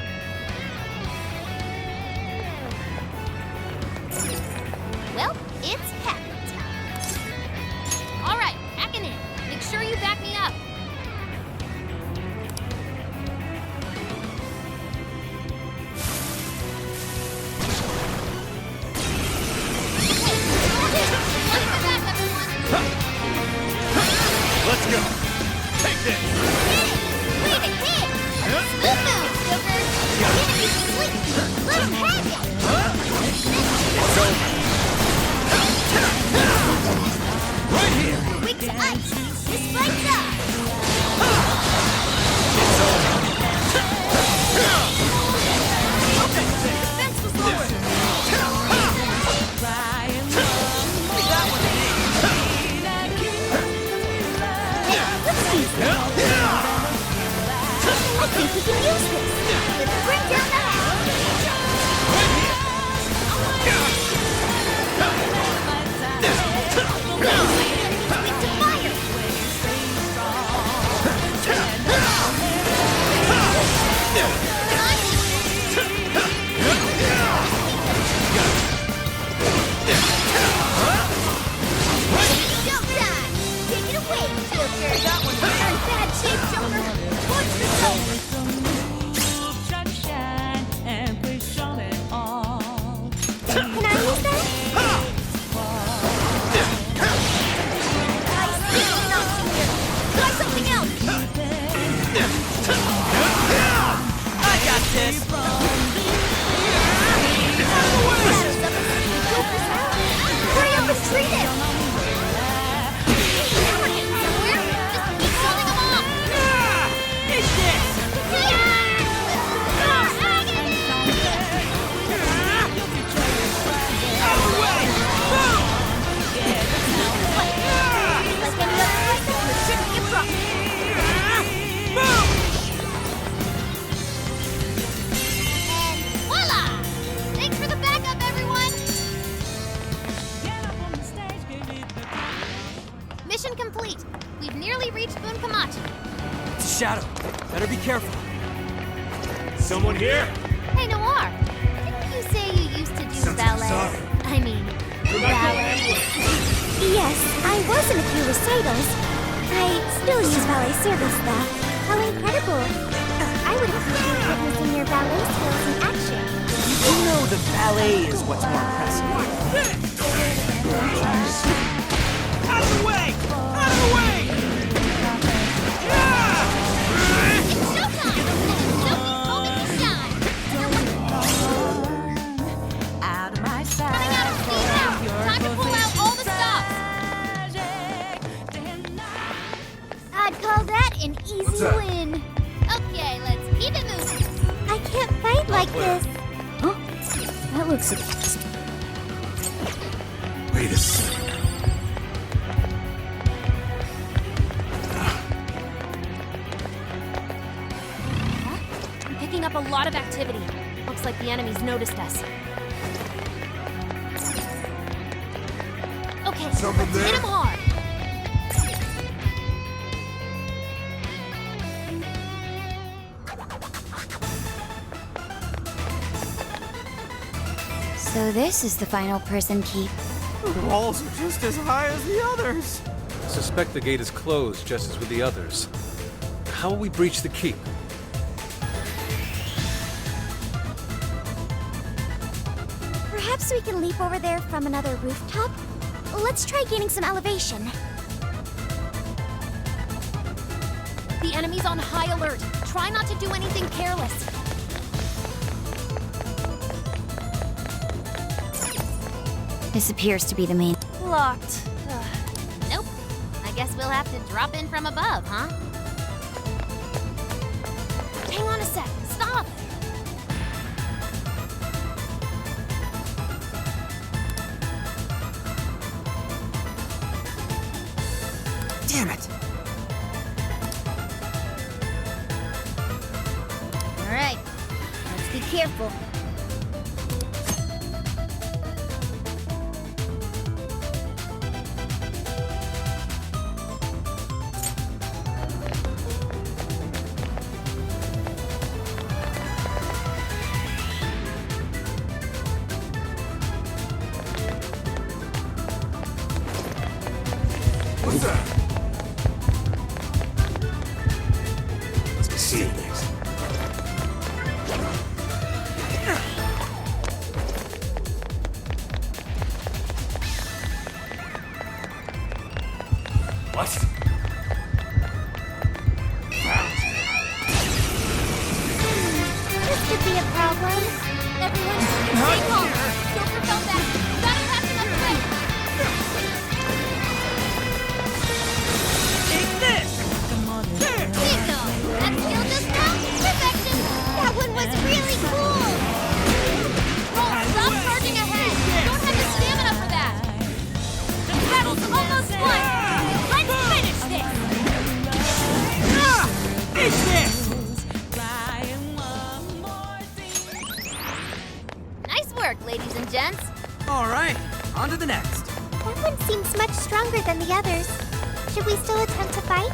Well, it's hacking time. All right, hacking in. Make sure you back me up. Let's go. Take this. Way to hit! Smooth move, Joker! The enemy's asleep! Let him have it! It's over. Mission complete. We've nearly reached Bunkamachi. It's a shadow. Better be careful. Someone here? Hey, Noir. Didn't you say you used to do ballet? I mean, ballet. Yes, I was in a few recitals. I still use valet service, though. How incredible. I would appreciate witnessing your ballet skills in action. You know the ballet is what's more impressive. Out of the way! Out of the way! It's showtime! Sophie's moment to shine! Out of my sight. Running out of steam now! Time to pull out all the stops! I'd call that an easy win. Okay, let's keep it moving. I can't fight like this. Huh? That looks... Wait a second. I'm picking up a lot of activity. Looks like the enemy's noticed us. Okay, let's hit him hard. So this is the final prison keep. The walls are just as high as the others. I suspect the gate is closed, just as with the others. How will we breach the keep? Perhaps we can leap over there from another rooftop? Let's try gaining some elevation. The enemy's on high alert. Try not to do anything careless. This appears to be the main. Locked. Nope. I guess we'll have to drop in from above, huh? Hang on a sec. Stop! Damn it! All right, let's be careful. What's that? Let's be seeing things. What? This could be a problem. Everyone, stay calm. Joker fell back. Gotta pass another way. Take this! Bingo! That skill just now? Perfection! That one was really cool! Roll, stop charging ahead! Don't have the stamina for that! The battle's almost won! Let's finish this! It's this! Nice work, ladies and gents. All right, on to the next. That one seems much stronger than the others. Should we still attempt to fight?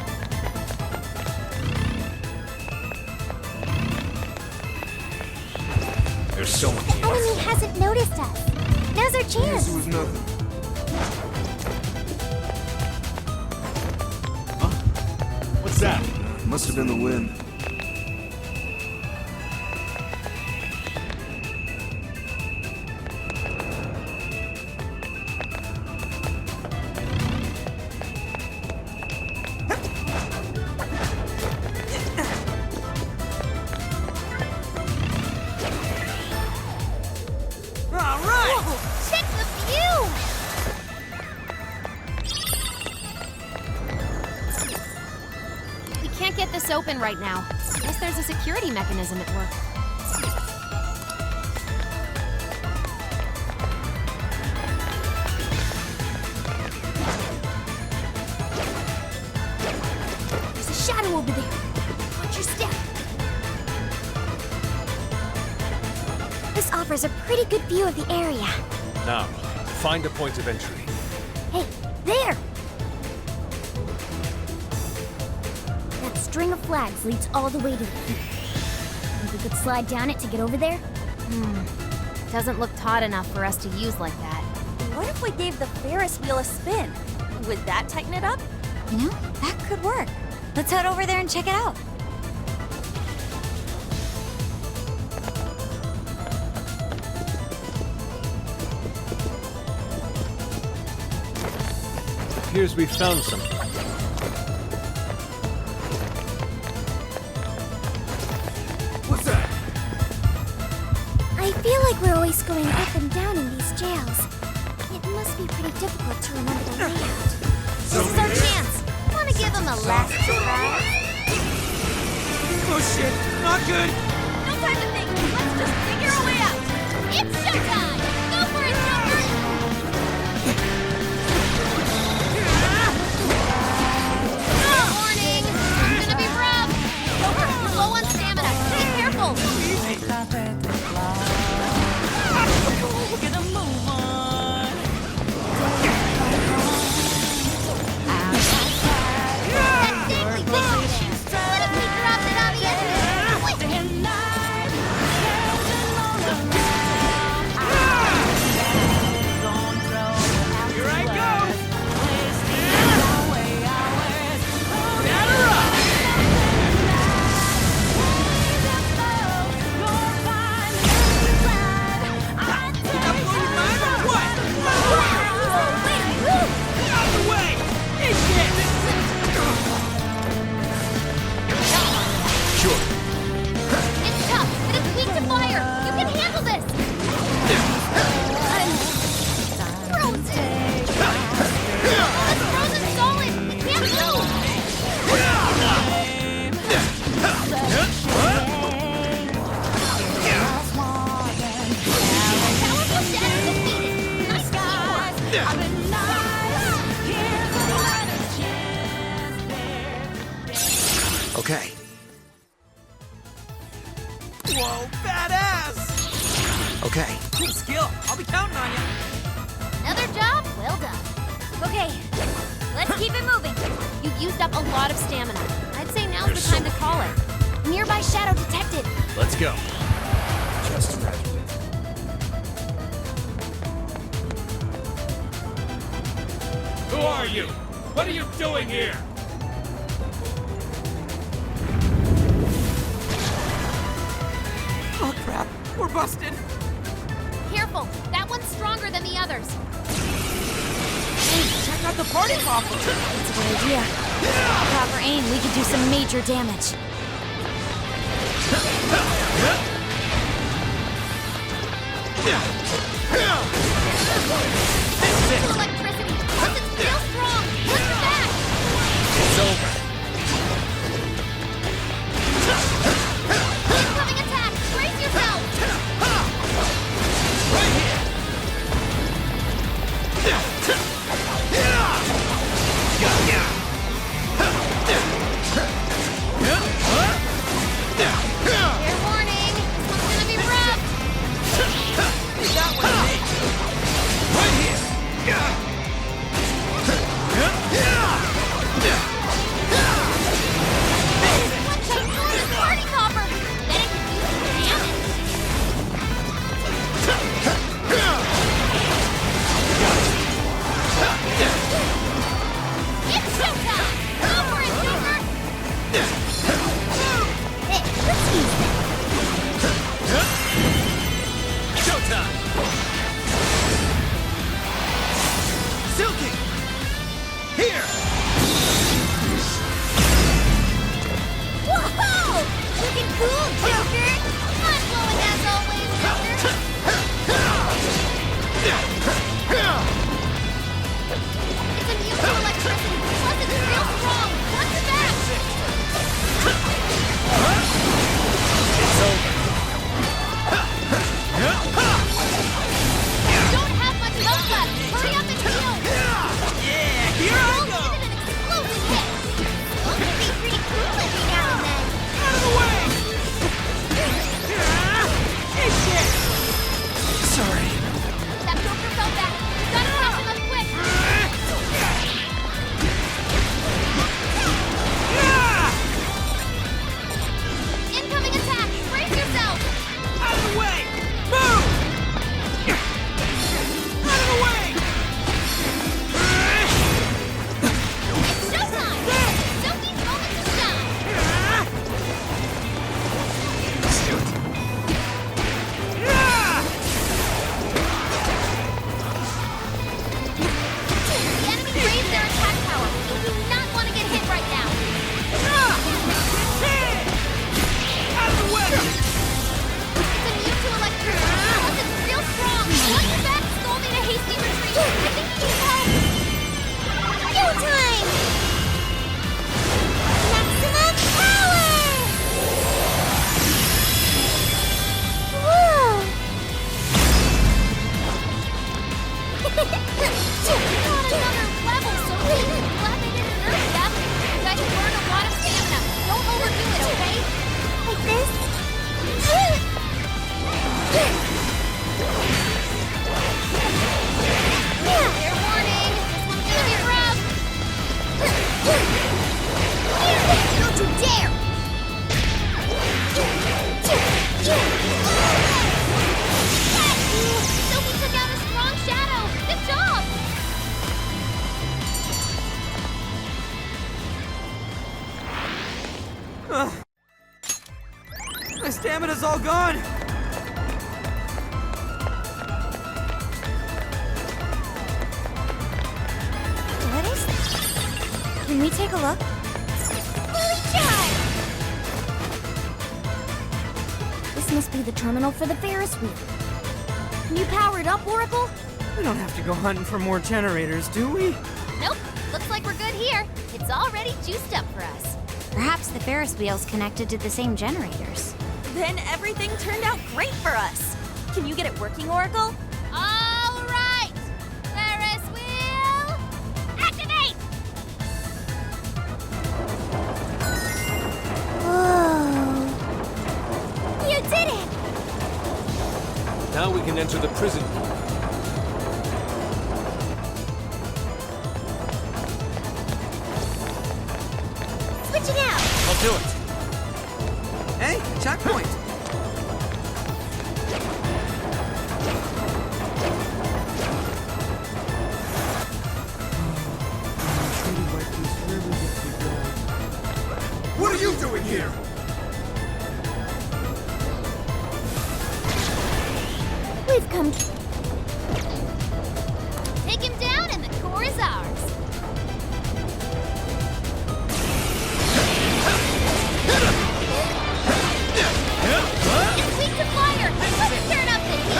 There's so many. The enemy hasn't noticed us. Now's our chance. was nothing. What's that? Must have been the wind. All right! Whoa, check the view! We can't get this open right now. Guess there's a security mechanism at work. There's a shadow over there. Watch your step. This offers a pretty good view of the area. Now, find a point of entry. Hey, there! string of flags leads all the way to the peak. Think we could slide down it to get over there? Doesn't look taut enough for us to use like that. What if we gave the Ferris wheel a spin? Would that tighten it up? You know, that could work. Let's head over there and check it out. Appears we found something. What's that? I feel like we're always going up and down in these jails. It must be pretty difficult to remember the layout. This is our chance. Wanna give him a last try? Oh shit, not good. No time to think. Let's just figure a way out. It's showtime. Go for it, Joker. Warning! It's gonna be rough! Joker, you're low on stamina. Be careful! Get a move on. That's it, we finished it! What if we dropped it on the end of it? Here I go. It's tough, but it's weak to fire! You can handle this! Frozen! It's frozen solid! We can't move! Powerful shadow defeated! Nice teamwork! Okay. Whoa, badass! Okay. Good skill. I'll be counting on you. Another job well done. Okay, let's keep it moving. You've used up a lot of stamina. I'd say now's the time to call it. Nearby shadow detected. Let's go. Just ready. Who are you? What are you doing here? Oh crap, we're busted. Careful, that one's stronger than the others. Hey, check out the party popper. That's a good idea. Proper aim, we could do some major damage. Electricity, plus it's real strong. Push it back. It's over. Incoming attack. Brace yourself. Right here. Fair warning. This one's gonna be rough. That one me. Right here. One ginormous party popper. Then it can do some damage. It's showtime. Go for it, Joker. Hey, let's use that. Showtime. Silky. Here. Whoa! Looking cool, Joker. Mind-blowing as always, Joker. It's immune to electricity, plus it's real strong. Punch it back! It's over. You don't have much health left. Hurry up and heal. Yeah, here I go. Needed an Stamina's all gone! What is this? Can we take a look? Fully charged! This must be the terminal for the Ferris wheel. Can you power it up, Oracle? We don't have to go hunting for more generators, do we? Nope. Looks like we're good here. It's already juiced up for us. Perhaps the Ferris wheel's connected to the same generators. Then everything turned out great for us. Can you get it working, Oracle? All right! Ferris wheel, activate! Whoa. You did it! Now we can enter the prison. Switching out! I'll do it. Hey, checkpoint! What are you doing here? We've come. Take him down and the core is ours. It's weak to fire. Let's turn up the heat.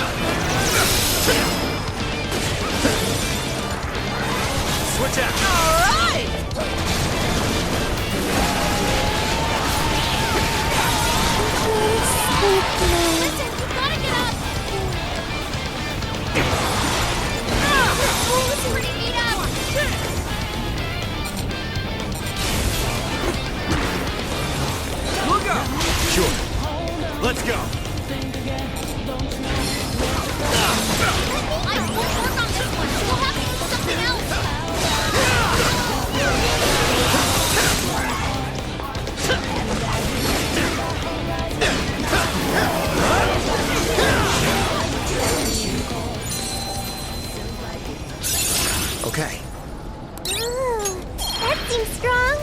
Switch out! All right! Listen, you gotta get up. Oh, it's pretty beat up. Look up! Sure. Let's go. I won't work on this one. We'll have to do something else. Okay. Ooh, that seems strong.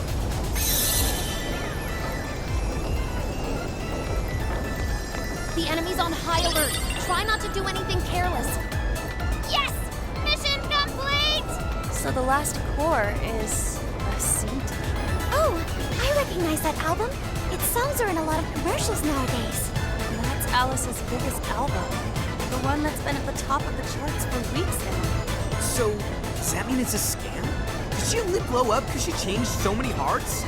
The enemy's on high alert. Try not to do anything careless. Yes! Mission complete! So the last core is a CD. Oh, I recognize that album. Its songs are in a lot of commercials nowadays. That's Alice's biggest album. The one that's been at the top of the charts for weeks now. So, does that mean it's a scam? Did she only blow up because she changed so many hearts?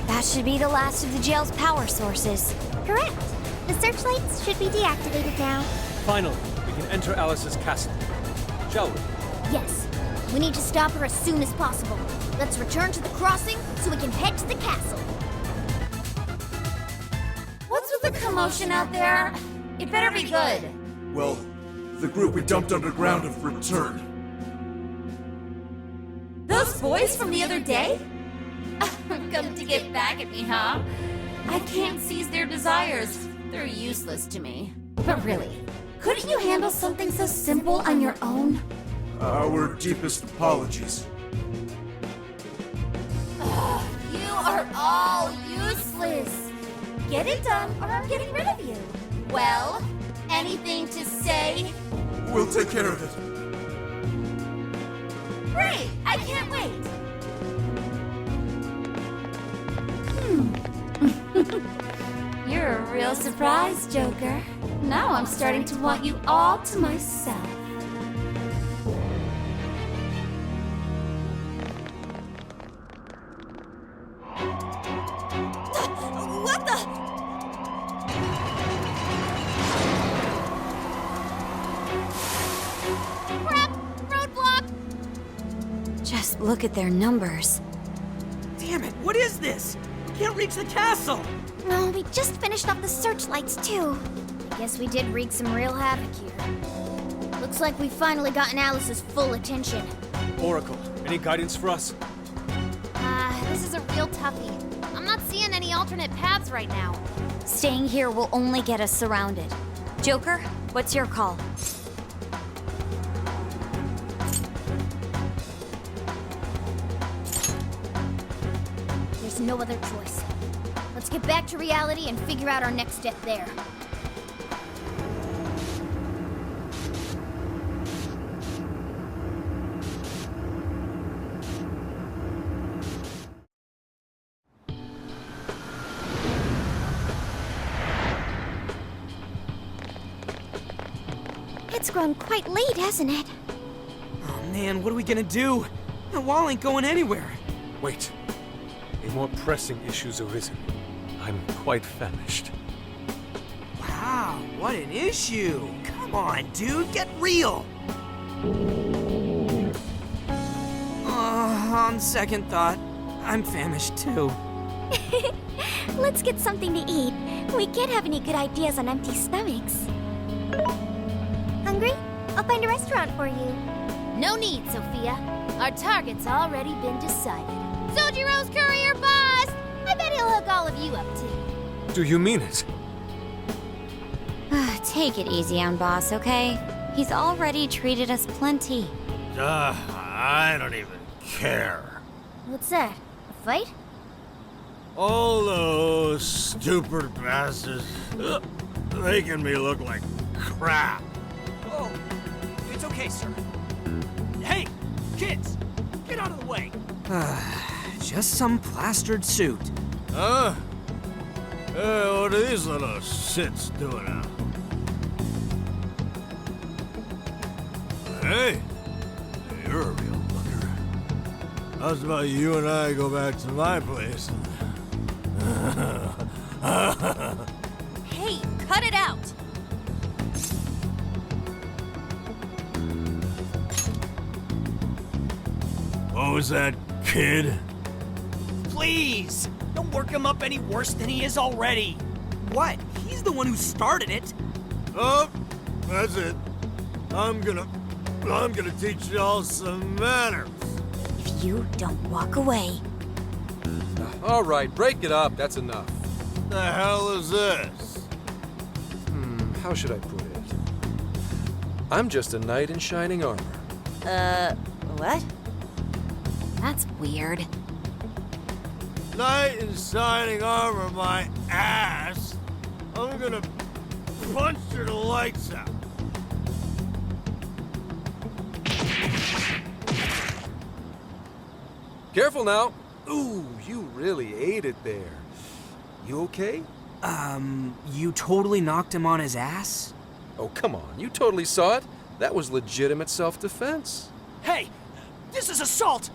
That should be the last of the jail's power sources. Correct. The searchlights should be deactivated now. Finally, we can enter Alice's castle. Shall we? Yes. We need to stop her as soon as possible. Let's return to the crossing so we can head to the castle. What's with the commotion out there? It better be good. Well, the group we dumped underground have returned. Those boys from the other day? Come to get back at me, huh? I can't seize their desires. They're useless to me. But really, couldn't you handle something so simple on your own? Our deepest apologies. You are all useless. Get it done or I'm getting rid of you. Well, anything to say? We'll take care of it. Great! I can't wait. You're a real surprise, Joker. Now I'm starting to want you all to myself. What the? Crap! Roadblock! Just look at their numbers. Damn it, what is this? We can't reach the castle! No, we just finished off the searchlights, too. I guess we did wreak some real havoc here. Looks like we've finally gotten Alice's full attention. Oracle, any guidance for us? This is a real toughie. I'm not seeing any alternate paths right now. Staying here will only get us surrounded. Joker, what's your call? There's no other choice. Let's get back to reality and figure out our next step there. It's grown quite late, hasn't it? Oh man, what are we gonna do? The wall ain't going anywhere. Wait. A more pressing issue's arisen. I'm quite famished. Wow, what an issue. Come on, dude, get real. On second thought, I'm famished too. Let's get something to eat. We can't have any good ideas on empty stomachs. Hungry? I'll find a restaurant for you. No need, Sophia. Our target's already been decided. Sojiro's courier boss! I bet he'll hook all of you up too. Do you mean it? Take it easy on Boss, okay? He's already treated us plenty. I don't even care. What's that? A fight? All those stupid bastards making me look like crap. Oh, it's okay, sir. Hey, kids, get out of the way. Just some plastered suit. Huh? What are these little shits doing out? Hey, you're a real looker. How's about you and I go back to my place? Hey, cut it out! What was that, kid? Please, don't work him up any worse than he is already. What? He's the one who started it. Oh, that's it. I'm gonna teach y'all some manners. If you don't walk away. All right, break it up. That's enough. The hell is this? How should I put it? I'm just a knight in shining armor. What? That's weird. Knight in shining armor, my ass. I'm gonna punch your lights out. Careful now. Ooh, you really ate it there. You okay? You totally knocked him on his ass? Oh, come on. You totally saw it. That was legitimate self-defense. Hey, this is assault!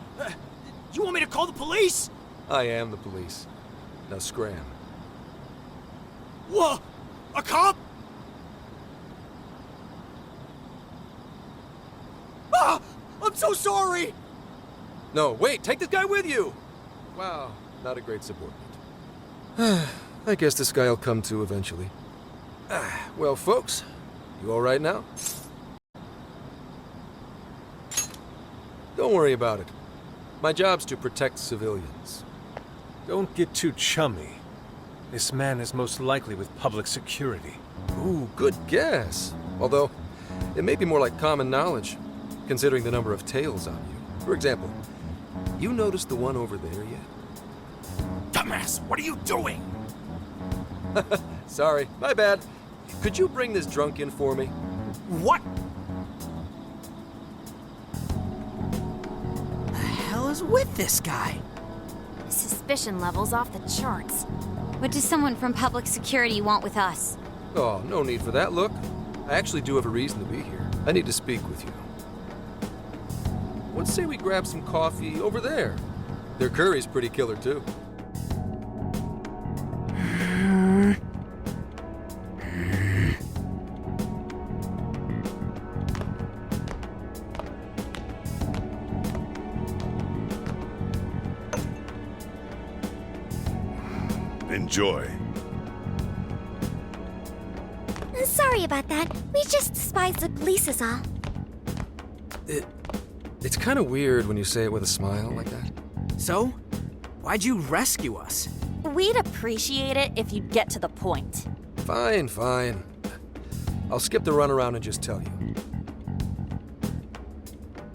You want me to call the police? I am the police. Now scram. What? A cop? Ah! I'm so sorry! No, wait, take this guy with you! Wow, not a great subordinate. I guess this guy'll come to eventually. Well, folks, you all right now? Don't worry about it. My job's to protect civilians. Don't get too chummy. This man is most likely with public security. Ooh, good guess. Although, it may be more like common knowledge, considering the number of tails on you. For example, you noticed the one over there yet? Dumbass, what are you doing? Sorry, my bad. Could you bring this drunk in for me? What? The hell is with this guy? Suspicion levels off the charts. What does someone from public security want with us? Oh, no need for that. Look, I actually do have a reason to be here. I need to speak with you. Let's say we grab some coffee over there. Their curry's pretty killer, too. Enjoy. Sorry about that. We just despised the police is all. It's kind of weird when you say it with a smile like that. So? Why'd you rescue us? We'd appreciate it if you'd get to the point. Fine, fine. I'll skip the runaround and just tell you.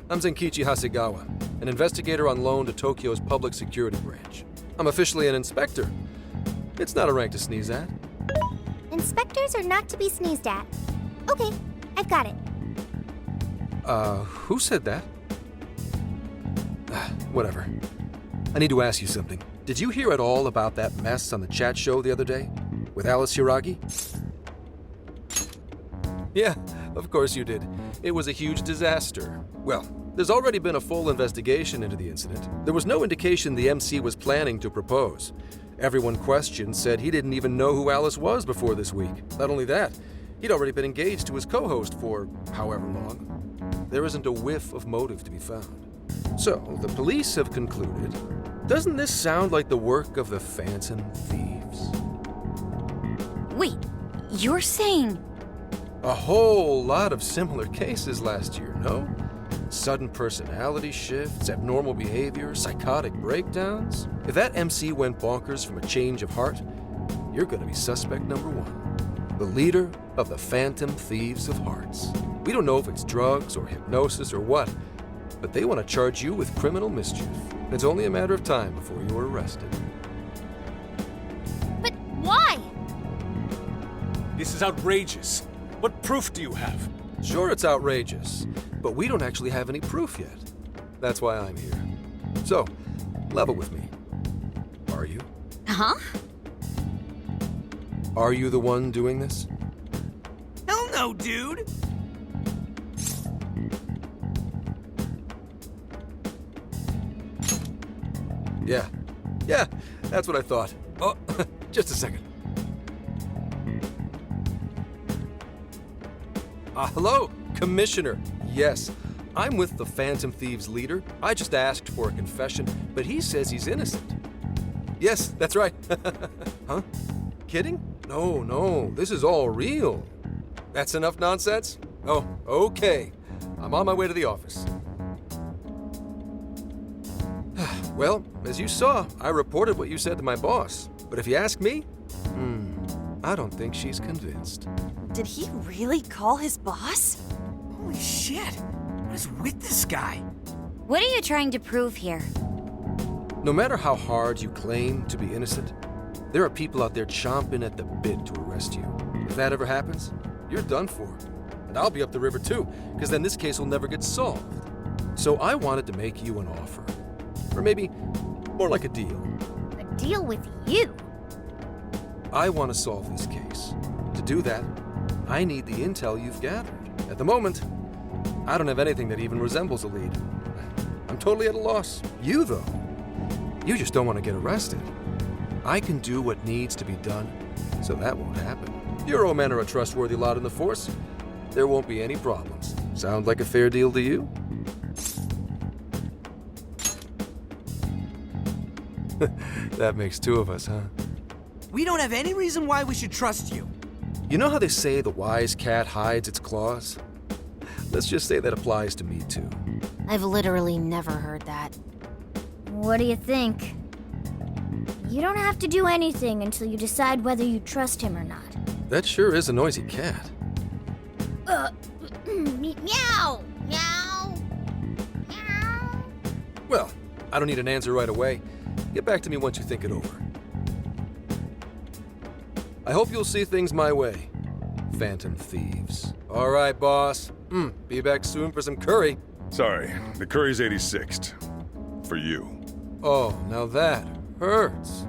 I'm Zenkichi Hasegawa, an investigator on loan to Tokyo's public security branch. I'm officially an inspector, It's not a rank to sneeze at. Inspectors are not to be sneezed at. Okay, I've got it. Who said that? Whatever. I need to ask you something. Did you hear at all about that mess on the chat show the other day? With Alice Hiragi? Yeah, of course you did. It was a huge disaster. Well, there's already been a full investigation into the incident. There was no indication the MC was planning to propose. Everyone questioned said he didn't even know who Alice was before this week. Not only that, he'd already been engaged to his co-host for however long. There isn't a whiff of motive to be found. So, the police have concluded, doesn't this sound like the work of the Phantom Thieves? Wait, you're saying... A whole lot of similar cases last year, no? Sudden personality shifts, abnormal behavior, psychotic breakdowns. If that MC went bonkers from a change of heart, you're gonna be suspect number one. The leader of the Phantom Thieves of Hearts. We don't know if it's drugs or hypnosis or what, but they want to charge you with criminal mischief. It's only a matter of time before you're arrested. But why? This is outrageous. What proof do you have? Sure, it's outrageous, but we don't actually have any proof yet. That's why I'm here. So, level with me. Are you? Huh? Are you the one doing this? Hell no, dude! Yeah, that's what I thought. Oh, just a second. Hello, Commissioner. Yes, I'm with the Phantom Thieves leader. I just asked for a confession, but he says he's innocent. Yes, that's right. Huh? Kidding? No, this is all real. That's enough nonsense? Oh, okay. I'm on my way to the office. Well, as you saw, I reported what you said to my boss. But if you ask me, I don't think she's convinced. Did he really call his boss? Holy shit! What is with this guy? What are you trying to prove here? No matter how hard you claim to be innocent, there are people out there chomping at the bit to arrest you. If that ever happens, you're done for. And I'll be up the river too, because then this case will never get solved. So I wanted to make you an offer. Or maybe more like a deal. A deal with you? I want to solve this case. To do that, I need the intel you've gathered. At the moment, I don't have anything that even resembles a lead. I'm totally at a loss. You, though, you just don't want to get arrested. I can do what needs to be done, so that won't happen. Your old men are a trustworthy lot in the force. There won't be any problems. Sound like a fair deal to you? That makes two of us, huh? We don't have any reason why we should trust you. You know how they say the wise cat hides its claws? Let's just say that applies to me, too. I've literally never heard that. What do you think? You don't have to do anything until you decide whether you trust him or not. That sure is a noisy cat. Meow! Meow! Meow! Well, I don't need an answer right away. Get back to me once you think it over. I hope you'll see things my way, Phantom Thieves. All right, boss. Be back soon for some curry. Sorry, the curry's 86th. For you. Oh, now that hurts.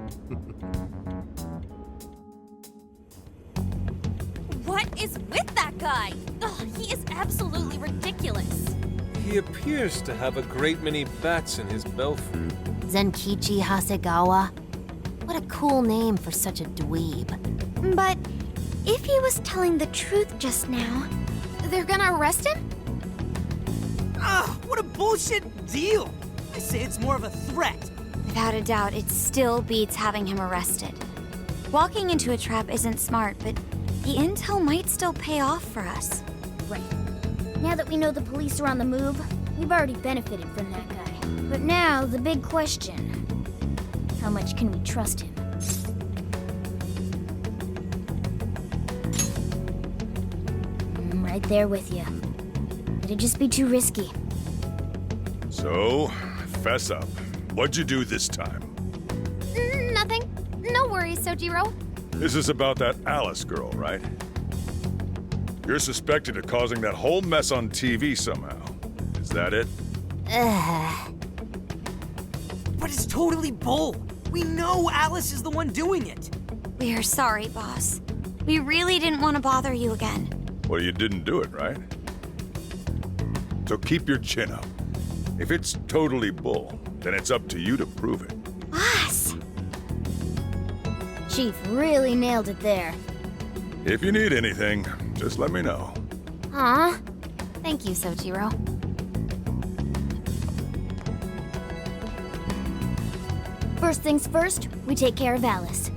What is with that guy? Ugh, he is absolutely ridiculous. He appears to have a great many bats in his belfry. Zenkichi Hasegawa? What a cool name for such a dweeb. But if he was telling the truth just now, they're gonna arrest him? What a bullshit deal! I say it's more of a threat. Without a doubt, it still beats having him arrested. Walking into a trap isn't smart, but the intel might still pay off for us. Right. Now that we know the police are on the move, we've already benefited from that guy. But now, the big question. How much can we trust him? I'm right there with you. It'd just be too risky. So, fess up. What'd you do this time? Nothing. No No worries, Sojiro. This is about that Alice girl, right? You're suspected of causing that whole mess on TV somehow. Is that it? But it's totally bull. We know Alice is the one doing it. We are sorry, boss. We really didn't want to bother you again. Well, you didn't do it, right? So keep your chin up. If it's totally bull, then it's up to you to prove it. Boss! Chief really nailed it there. If you need anything, just let me know. Aw. Thank you, Sojiro. First things first, we take care of Alice.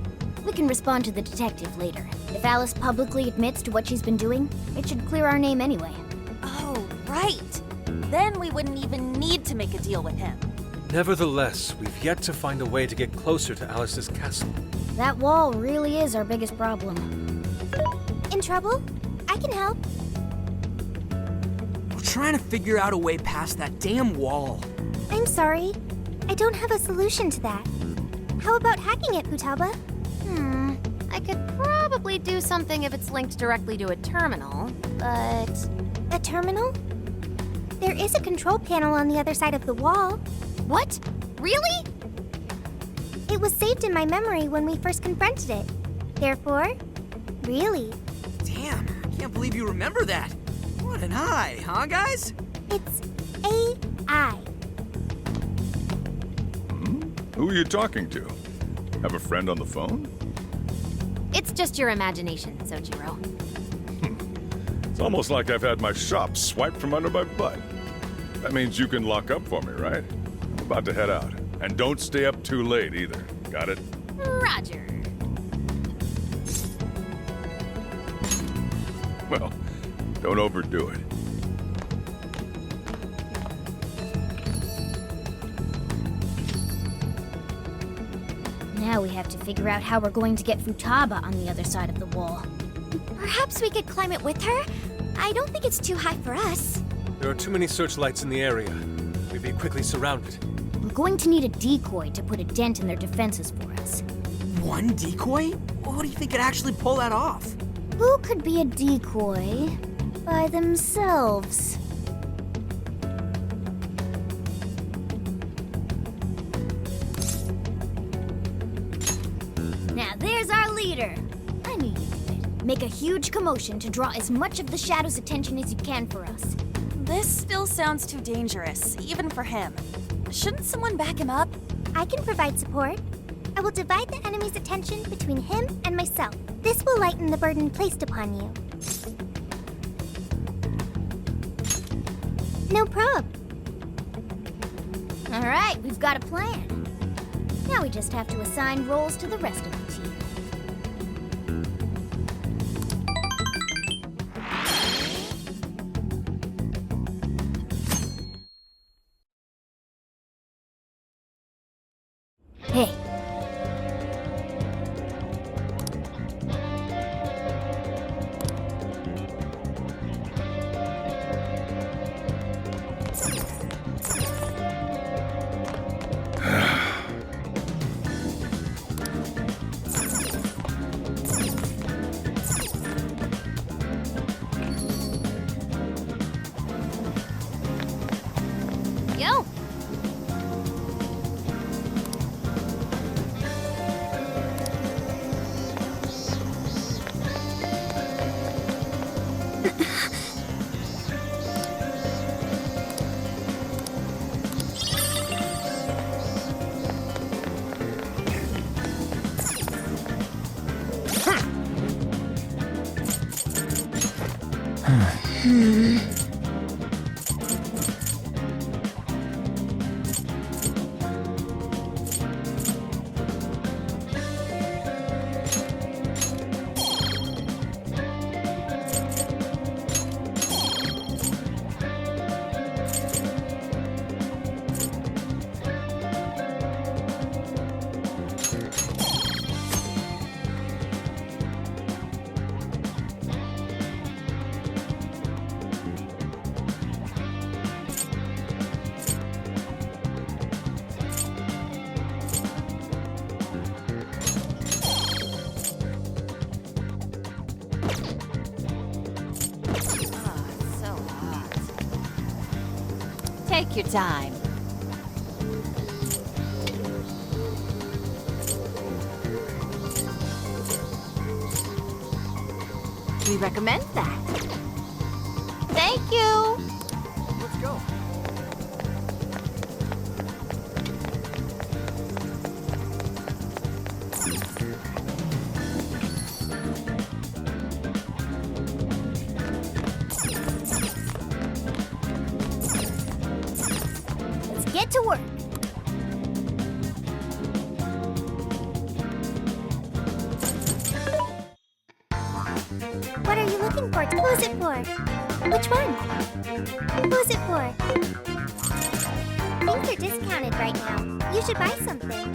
We can respond to the detective later. If Alice publicly admits to what she's been doing, it should clear our name anyway. Oh, right. Then we wouldn't even need to make a deal with him. Nevertheless, we've yet to find a way to get closer to Alice's castle. That wall really is our biggest problem. In trouble? I can help. We're trying to figure out a way past that damn wall. I'm sorry. I don't have a solution to that. How about hacking it, Futaba? I could probably do something if it's linked directly to a terminal, but... A terminal? There is a control panel on the other side of the wall. What? Really? It was saved in my memory when we first confronted it. Therefore, really. Damn, I can't believe you remember that. What an eye, huh, guys? It's AI. Who are you talking to? Have a friend on the phone? It's just your imagination, Sojiro. It's almost like I've had my shop swiped from under my butt. That means you can lock up for me, right? I'm about to head out. And don't stay up too late either. Got it? Roger. Well, don't overdo it. Now we have to figure out how we're going to get Futaba on the other side of the wall. Perhaps we could climb it with her? I don't think it's too high for us. There are too many searchlights in the area. We'd be quickly surrounded. We're going to need a decoy to put a dent in their defenses for us. One decoy? What do you think could actually pull that off? Who could be a decoy by themselves? Now there's our leader. I knew you'd do it. Make a huge commotion to draw as much of the Shadow's attention as you can for us. This still sounds too dangerous, even for him. Shouldn't someone back him up? I can provide support. I will divide the enemy's attention between him and myself. This will lighten the burden placed upon you. No prob. All right, we've got a plan. Now we just have to assign roles to the rest of the team. Hey. Yo! Take your time. We recommend that. Thank you. Let's go. Let's get to work. What are you looking for? Who's it for? Which one? Who's it for? Things are discounted right now. You should buy something.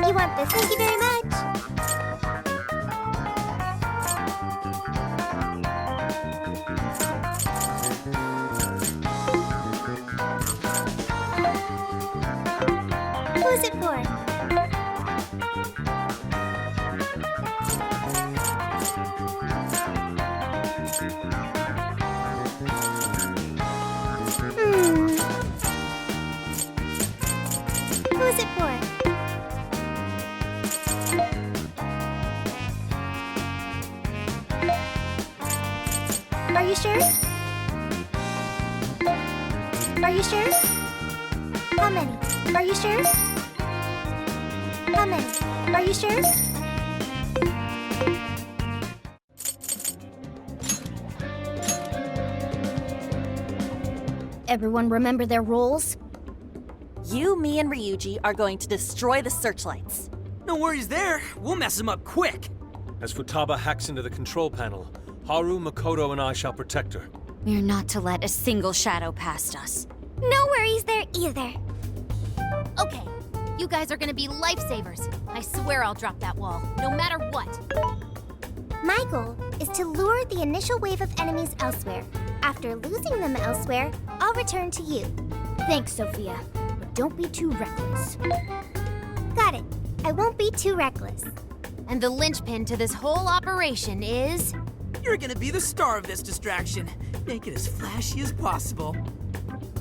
You want this? Thank you very much. Who's it for? Who's it for? Are you sure? Are you sure? How many? Are you sure? How many? Are you sure? Everyone remember their roles? You, me, and Ryuji are going to destroy the searchlights. No worries there. We'll mess them up quick. As Futaba hacks into the control panel, Haru, Makoto, and I shall protect her. We're not to let a single shadow past us. No worries there either. Okay, you guys are gonna be lifesavers. I swear I'll drop that wall, no matter what. My goal is to lure the initial wave of enemies elsewhere. After losing them elsewhere, I'll return to you. Thanks, Sophia. But don't be too reckless. Got it. I won't be too reckless. And the linchpin to this whole operation is... You're gonna be the star of this distraction. Make it as flashy as possible.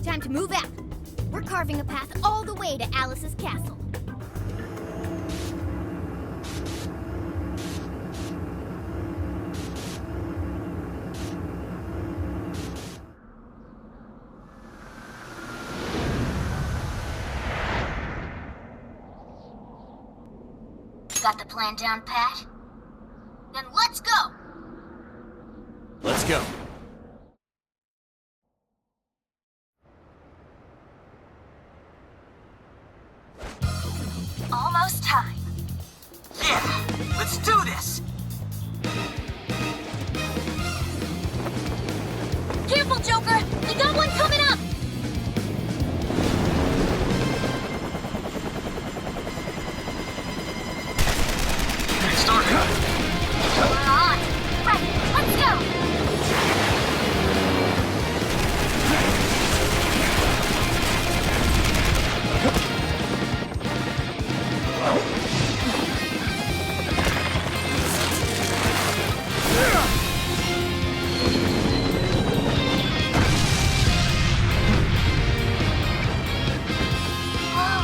Time to move out. We're carving a path all the way to Alice's castle. Got the plan down, Pat? Then let's go! Let's go. Almost time. Yeah, let's do this. Careful, Joker! We got one coming up! We're on! Right, let's go! Whoa,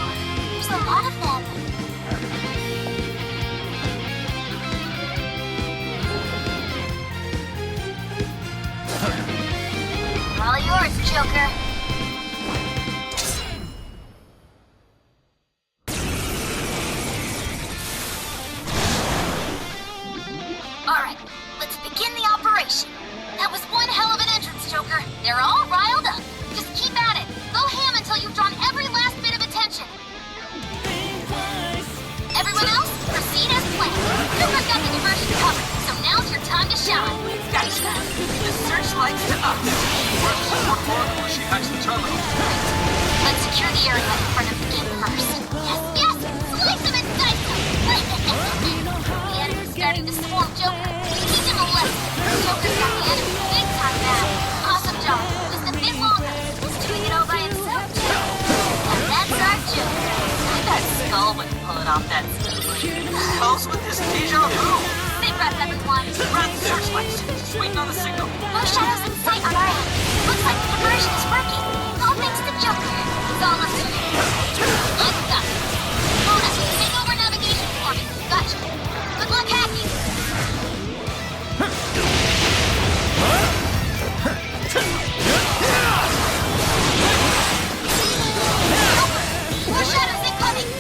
there's a lot of them. All yours, Joker. Alright, let's begin the operation. That was one hell of an entrance, Joker. They're all riled up. Just keep at it. Go ham until you've drawn every last bit of attention. Everyone else, proceed as planned. Joker's got the diversion covered, so now's your time to shine. Guys, the searchlights to us. Where's the support log where she hacks the terminal? Let's secure the area in front of the gate first. Yes, yes! Slice them and dice them! The enemy's starting to swarm Joker. Teach him a lesson. Joker's got the enemy big time now. Awesome job. Just a bit longer. He's doing it all by himself, too. And that's our Joker. I bet Skull would pull it off that scheme. Helps with this deja vu. Sit progress, everyone. Grab the searchlights. Just waiting on the signal. No shadows in sight on our end. Looks like the diversion is working. All thanks to Joker. It's all up to you. I've got it. Mona, take over navigation for me. Gotcha. Good luck hacking. More shadows incoming!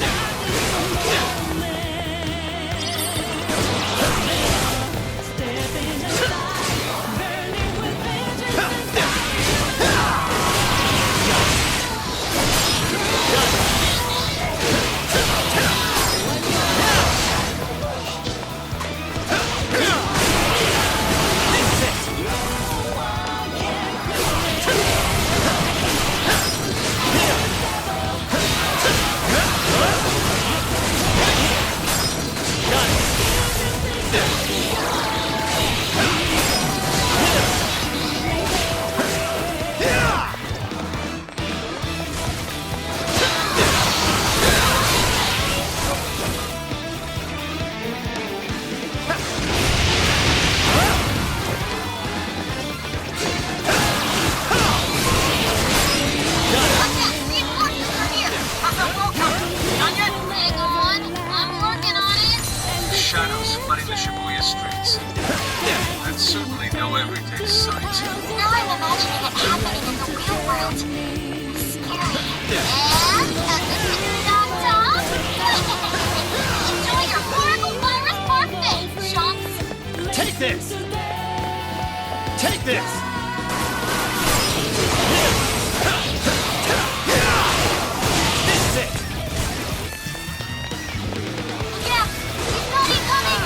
Shadows flooding the Shibuya streets. That's certainly no everyday sight. Now I'm imagining it happening in the real world. Scary. And Dom? Enjoy your horrible virus parfait, chumps. Take this! Take this! This is it! Yeah, he's not incoming!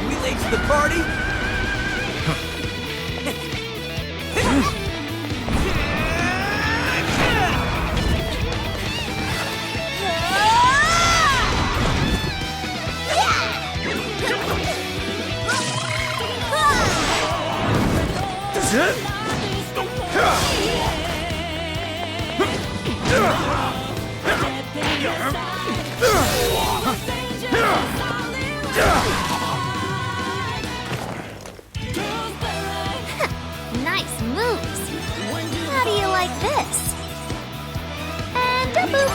We late to the party? Nice moves. How do you like this? And a boop.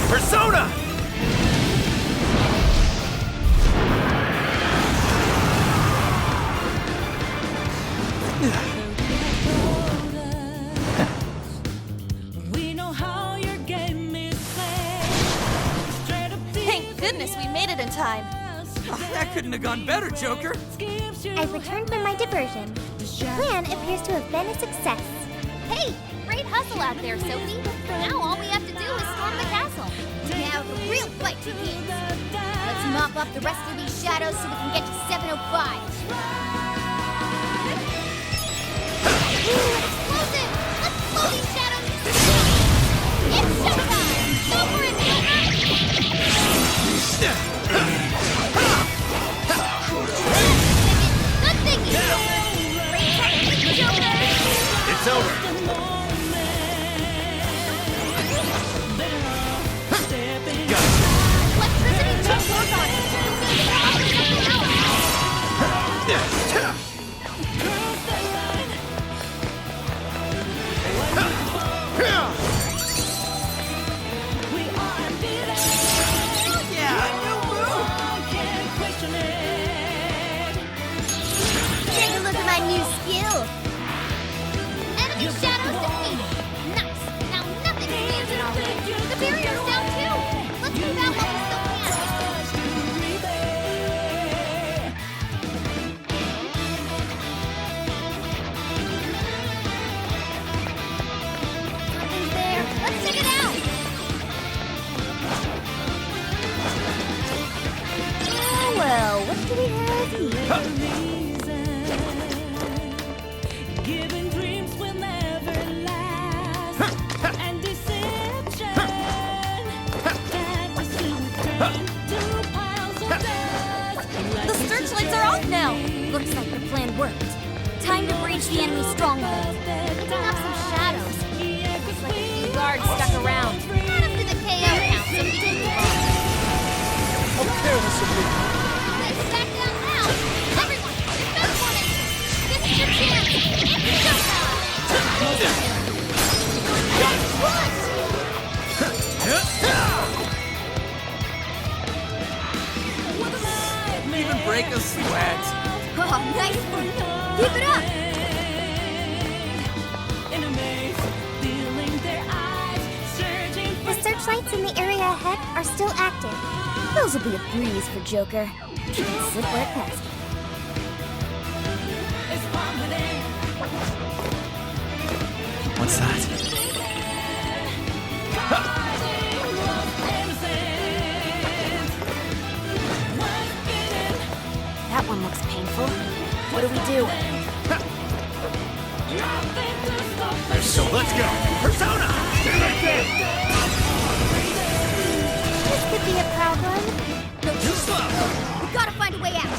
Persona! Thank goodness we made it in time. That couldn't have gone better, Joker. I've returned from my diversion. The plan appears to have been a success. Hey, great hustle out there, Sophie. Now all we have to do is storm the castle. Now the real fight begins. Let's mop up the rest of these shadows so we can get to 705. Explosive! Let's blow these shadows into space! It's showtime! Go for it, Joker! Good thinking, Joker! Great technique, Joker! do we have here? Giving dreams will never last. And deception that will soon turn to piles of dust. The searchlights are off now! Looks like the plan worked. Time to breach the enemy stronghold. Picking up some shadows. Looks like a few guards stuck around. Add up to the KO count so we can move on. How careless of me! Let's back down now! Everyone, defense formation! This is your chance! It's showtime! Even break a sweat. Oh, nice one. Keep it up. In a maze, feeling their eyes, searching The searchlights in the area ahead are still active. Those will be a breeze for Joker. Slip right past him. What's that? That one looks painful. What do we do? So let's go. Persona! Stay right there! This could be a problem. Too slow! We gotta find a way out.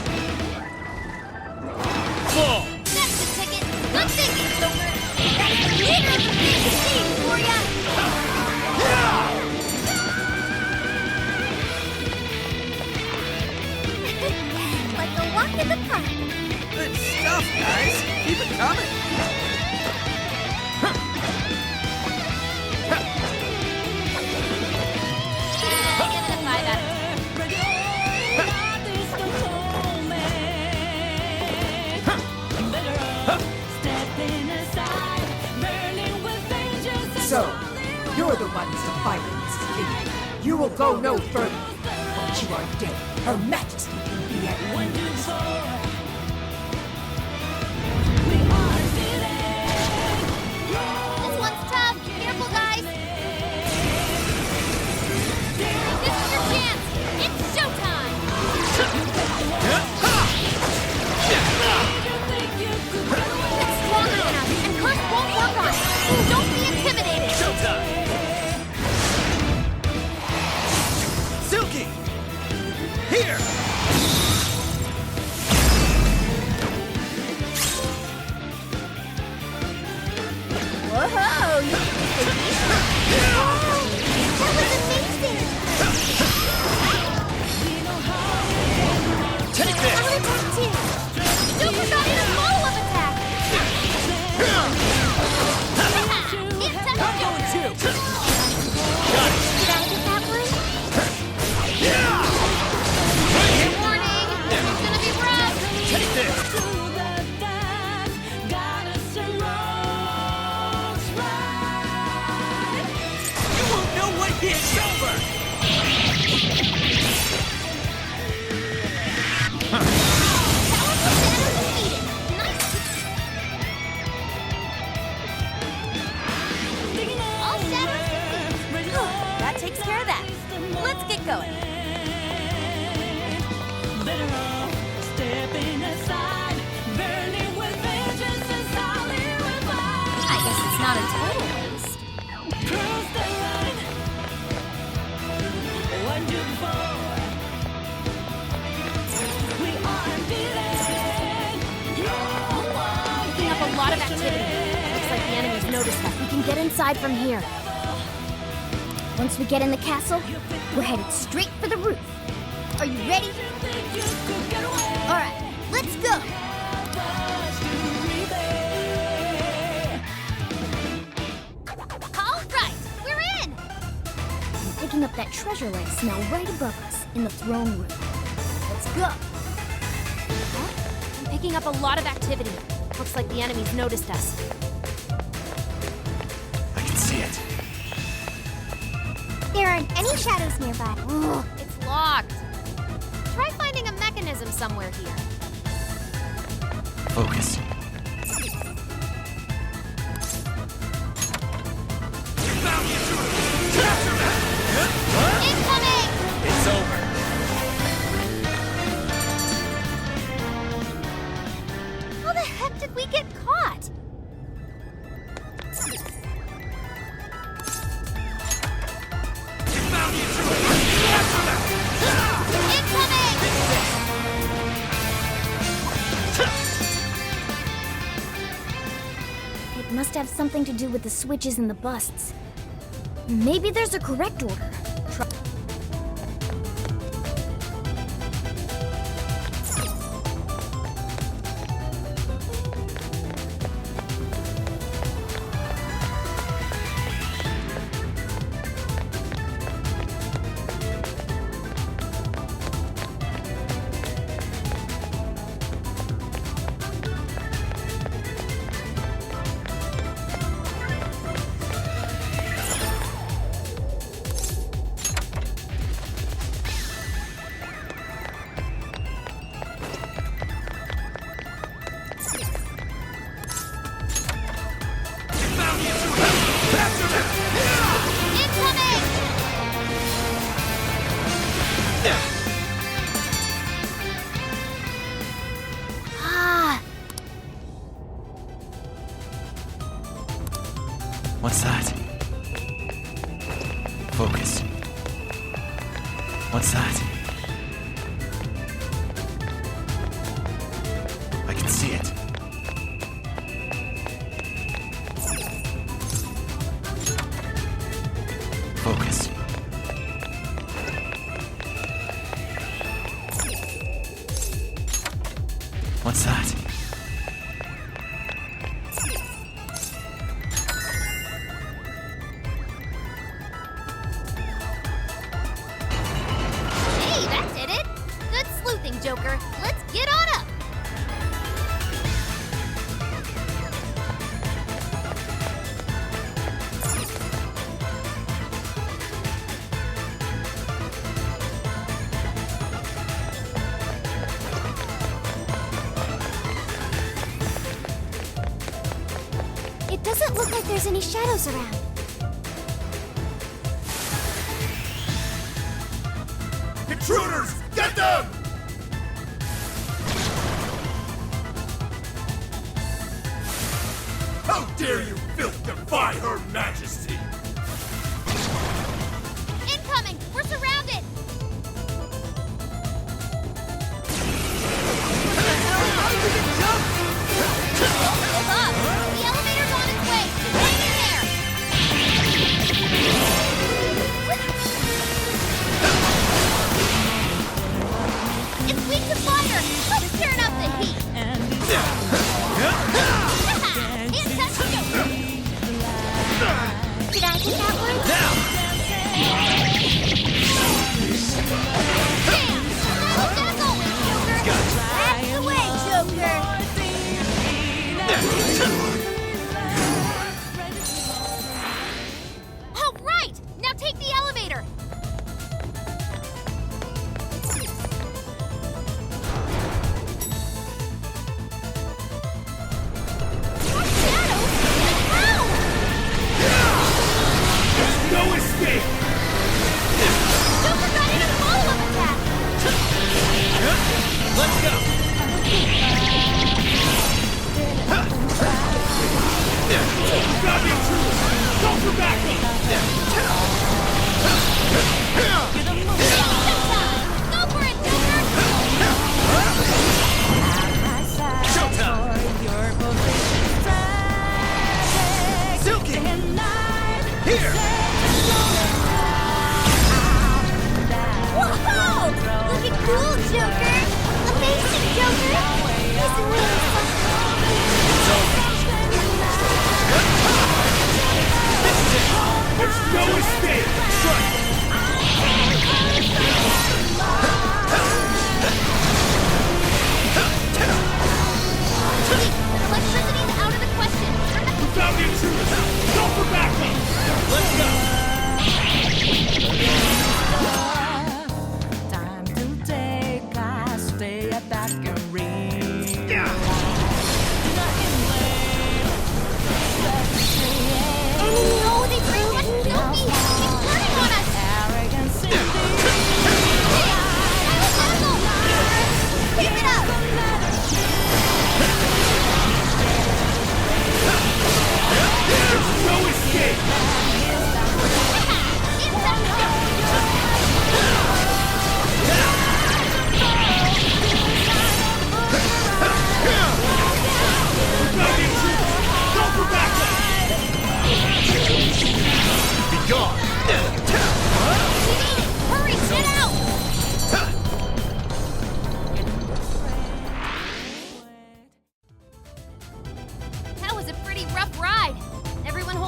Full! That's the ticket. Good thinking, Joker. That's the leader of the big team for ya. Like a walk in the park. Good stuff, guys. Keep it coming. Give it a 5 out of 10. So, you're the ones to fight in this kingdom. You will go no further. Once you are dead, Her Majesty can be at ease. This one's tough. Careful, guys. This is your chance. It's showtime. It's stronger than us, and Curse won't work on it. Don't be intimidated. Showtime! Silky! Here! Whoa! That was amazing! Take I this! want to talk too. Super got in a follow-up attack. It's a I'm going too! Got it! Did I get that one? warning. This is gonna be rough. Take this! You won't know what It's over! All shadows defeated. That takes care of that. Let's get going. I guess it's not a total waste. Picking up a lot of activity. Looks like the enemy's noticed us. We can get inside from here. Once we get in the castle, we're headed straight for the roof. Are you ready? All right, let's go. All right, we're in. I'm picking up that treasure like smell right above us in the throne room. Let's go. I'm picking up a lot of activity. Looks like the enemy's noticed us. I can see it. There aren't any shadows nearby. Ugh, it's locked. Try finding a mechanism somewhere here. Focus. Incoming! It's over. have something to do with the switches and the busts. Maybe there's a correct order. What's that? Focus. What's that? I can see it. Focus. What's that? Hey, that did it! Good sleuthing, Joker. Let's get on up! It doesn't look like there's any shadows around. Intruders! Get them! How dare you filth defy Her Majesty! Incoming! We're surrounded! Hold up! The elevator's on its way! Hang in there! It's weak to fire! Let's turn up the heat! Can't touch Joker! Did I get that one? Damn! How's that going, Joker? That's the way, Joker! All right! Now take the elevator! No escape! Joker got in a follow-up attack! Let's go! Grab the intruders! Go for backup! Go for it, Joker! Showtime! Silky! Here! Whoa! Looking cool, Joker! Amazing, Joker! He's really There's no escape! Electricity's out of the question! We found the intruders! Go for backup! Let's go! Time to take a stay back and read. Nothing left.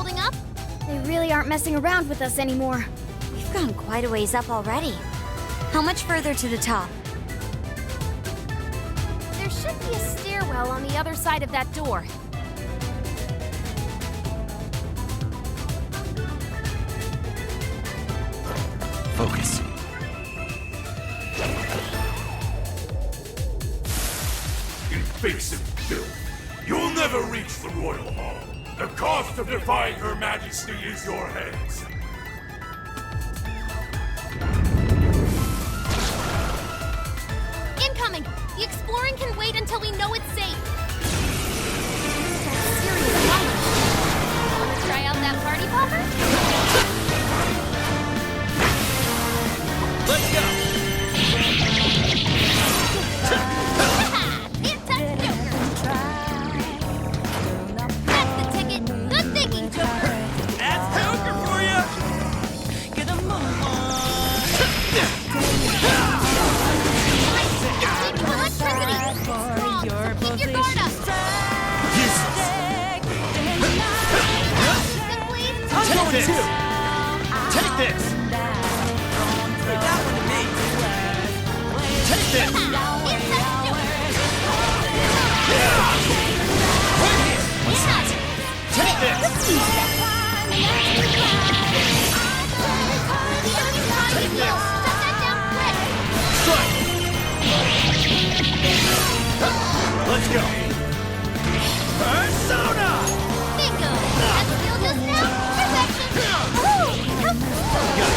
holding up? They really aren't messing around with us anymore. We've gone quite a ways up already. How much further to the top? There should be a stairwell on the other side of that door. Focus. Invasive filth. You'll never reach the Royal Hall. The cost of defying Her Majesty is your heads. Incoming! The exploring can wait until we know it's safe. That's serious fire. Wanna try out that party popper? Let's go! That's the ticket! Good thinking, Joker! That's Joker for you! Get a move on! Electricity! Strong, so keep your guard up! I'm going too! Take this! Hey, that one to me. Take this! What's that? Take this! Take this! Strike! Let's go! Persona! Bingo! That skill just now? Perfection! Ooh! How cool!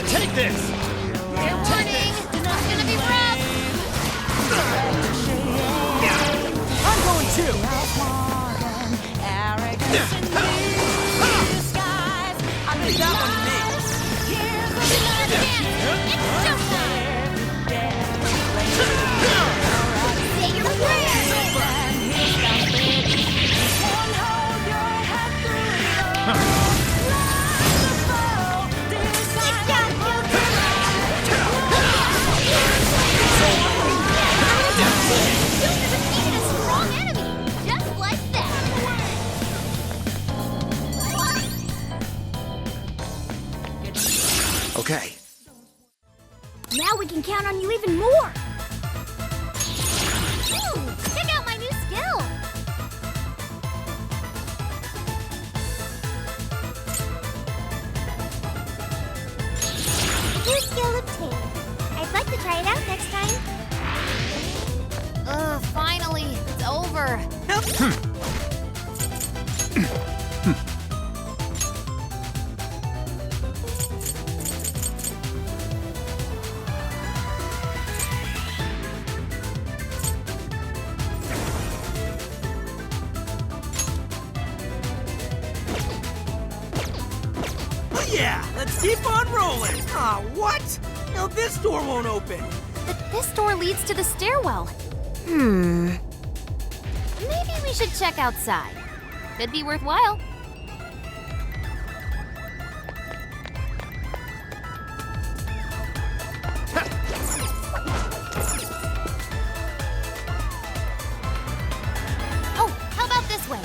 Take this! Fair warning! It's gonna be rough! I'm going too. Hey, that one to me. Say your prayers! Okay. Now we can count on you even more. Ooh, check out my new skill! New skill obtained. I'd like to try it out next time. Ugh, finally, it's over. Oh yeah, let's keep on rolling. Ah, what? No, this door won't open. But this door leads to the stairwell. Maybe we should check outside. Could be worthwhile. Oh, how about this way?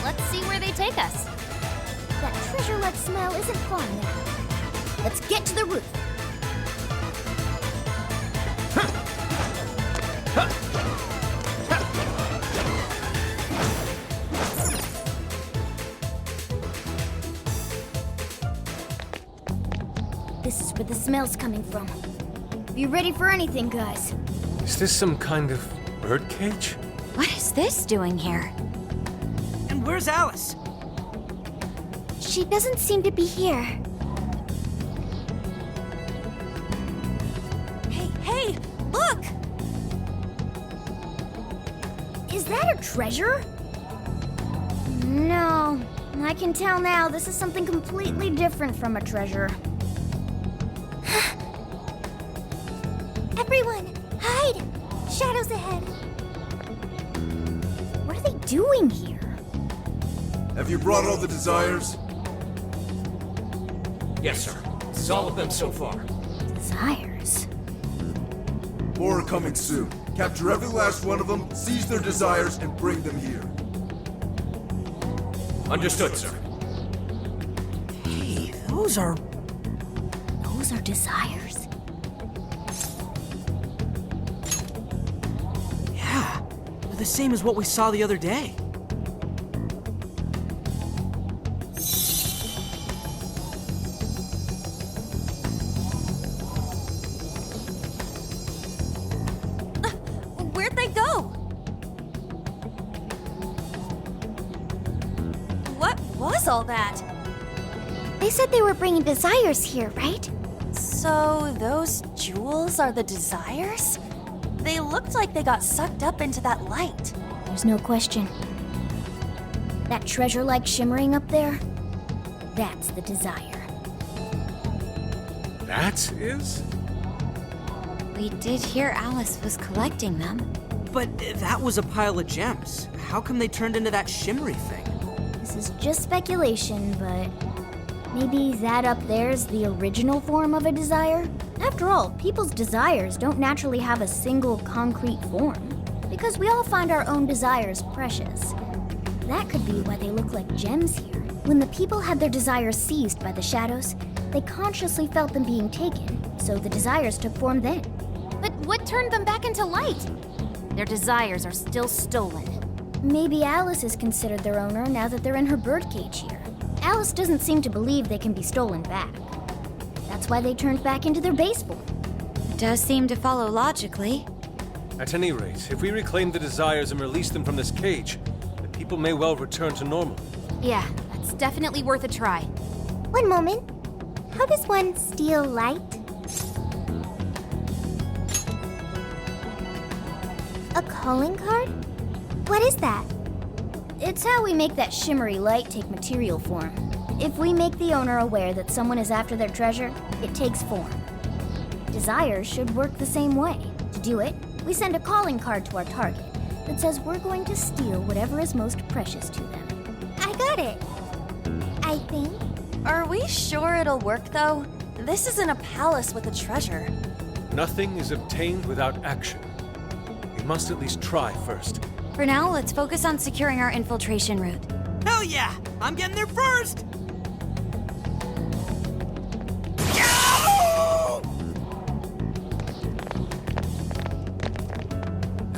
Let's see where they take us. That treasure-like smell isn't far now. Let's get to the roof. This is where the smell's coming from. Be ready for anything, guys. Is this some kind of birdcage? What is this doing here? And where's Alice? She doesn't seem to be here. Hey, look! Is that a treasure? No. I can tell now this is something completely different from a treasure. Everyone, hide! Shadows ahead. What are they doing here? Have you brought all the desires? Yes, sir. This is all of them so far. Desires. More are coming soon. Capture every last one of them, seize their desires, and bring them here. Understood, sir. Hey, those are desires. Yeah, they're the same as what we saw the other day. Where'd they go? What was all that? They said they were bringing desires here, right? So those jewels are the desires? They looked like they got sucked up into that light. There's no question. That treasure-like shimmering up there, that's the desire. That is? We did hear Alice was collecting them. But that was a pile of gems. How come they turned into that shimmery thing? This is just speculation, but maybe that up there's the original form of a desire? After all, people's desires don't naturally have a single concrete form, because we all find our own desires precious. That could be why they look like gems here. When the people had their desires seized by the shadows, they consciously felt them being taken, so the desires took form then. But what turned them back into light? Their desires are still stolen. Maybe Alice is considered their owner now that they're in her birdcage here. Alice doesn't seem to believe they can be stolen back. That's why they turned back into their base form. It does seem to follow logically. At any rate, if we reclaim the desires and release them from this cage, the people may well return to normal. Yeah, that's definitely worth a try. One moment. How does one steal light? A calling card? What is that? It's how we make that shimmery light take material form. If we make the owner aware that someone is after their treasure, it takes form. Desires should work the same way. To do it, we send a calling card to our target that says we're going to steal whatever is most precious to them. I got it. I think. Are we sure it'll work, though? This isn't a palace with a treasure. Nothing is obtained without action. We must at least try first. For now, let's focus on securing our infiltration route. Hell yeah! I'm getting there first!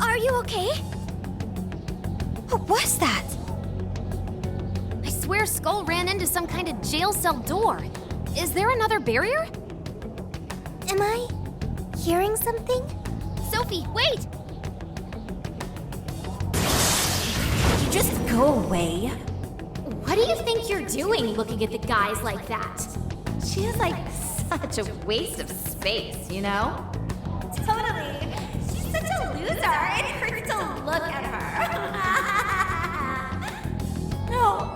Are you okay? What was that? I swear Skull ran into some kind of jail cell door. Is there another barrier? Am I hearing something? Sophie, wait! Just go away. What do you think you're doing looking at the guys like that? She is like such a waste of space, you know? Totally. She's such a loser. It hurts to look at her. No.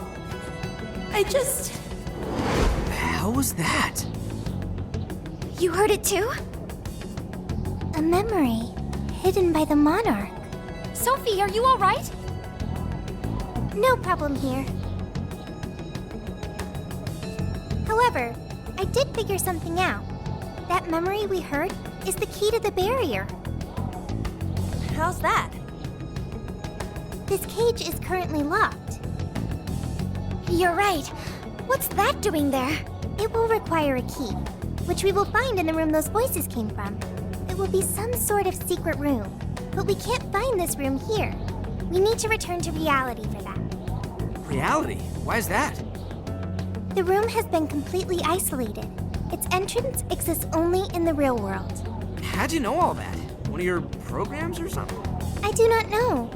I just... The hell was that? You heard it too? A memory hidden by the monarch. Sophie, are you all right? No problem here. However, I did figure something out. That memory we heard is the key to the barrier. How's that? This cage is currently locked. You're right. What's that doing there? It will require a key, which we will find in the room those voices came from. It will be some sort of secret room, but we can't find this room here. We need to return to reality for that. Reality? Why is that? The room has been completely isolated. Its entrance exists only in the real world. How'd you know all that? One of your programs or something? I do not know.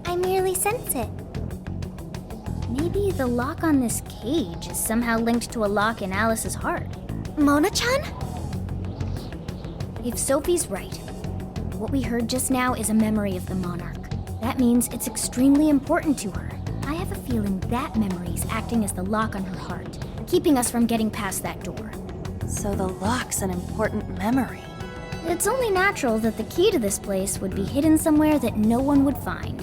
I merely sense it. Maybe the lock on this cage is somehow linked to a lock in Alice's heart. Mona-chan? If Sophie's right, what we heard just now is a memory of the monarch. That means it's extremely important to her. I have a feeling that memory is acting as the lock on her heart, keeping us from getting past that door. So the lock's an important memory. It's only natural that the key to this place would be hidden somewhere that no one would find.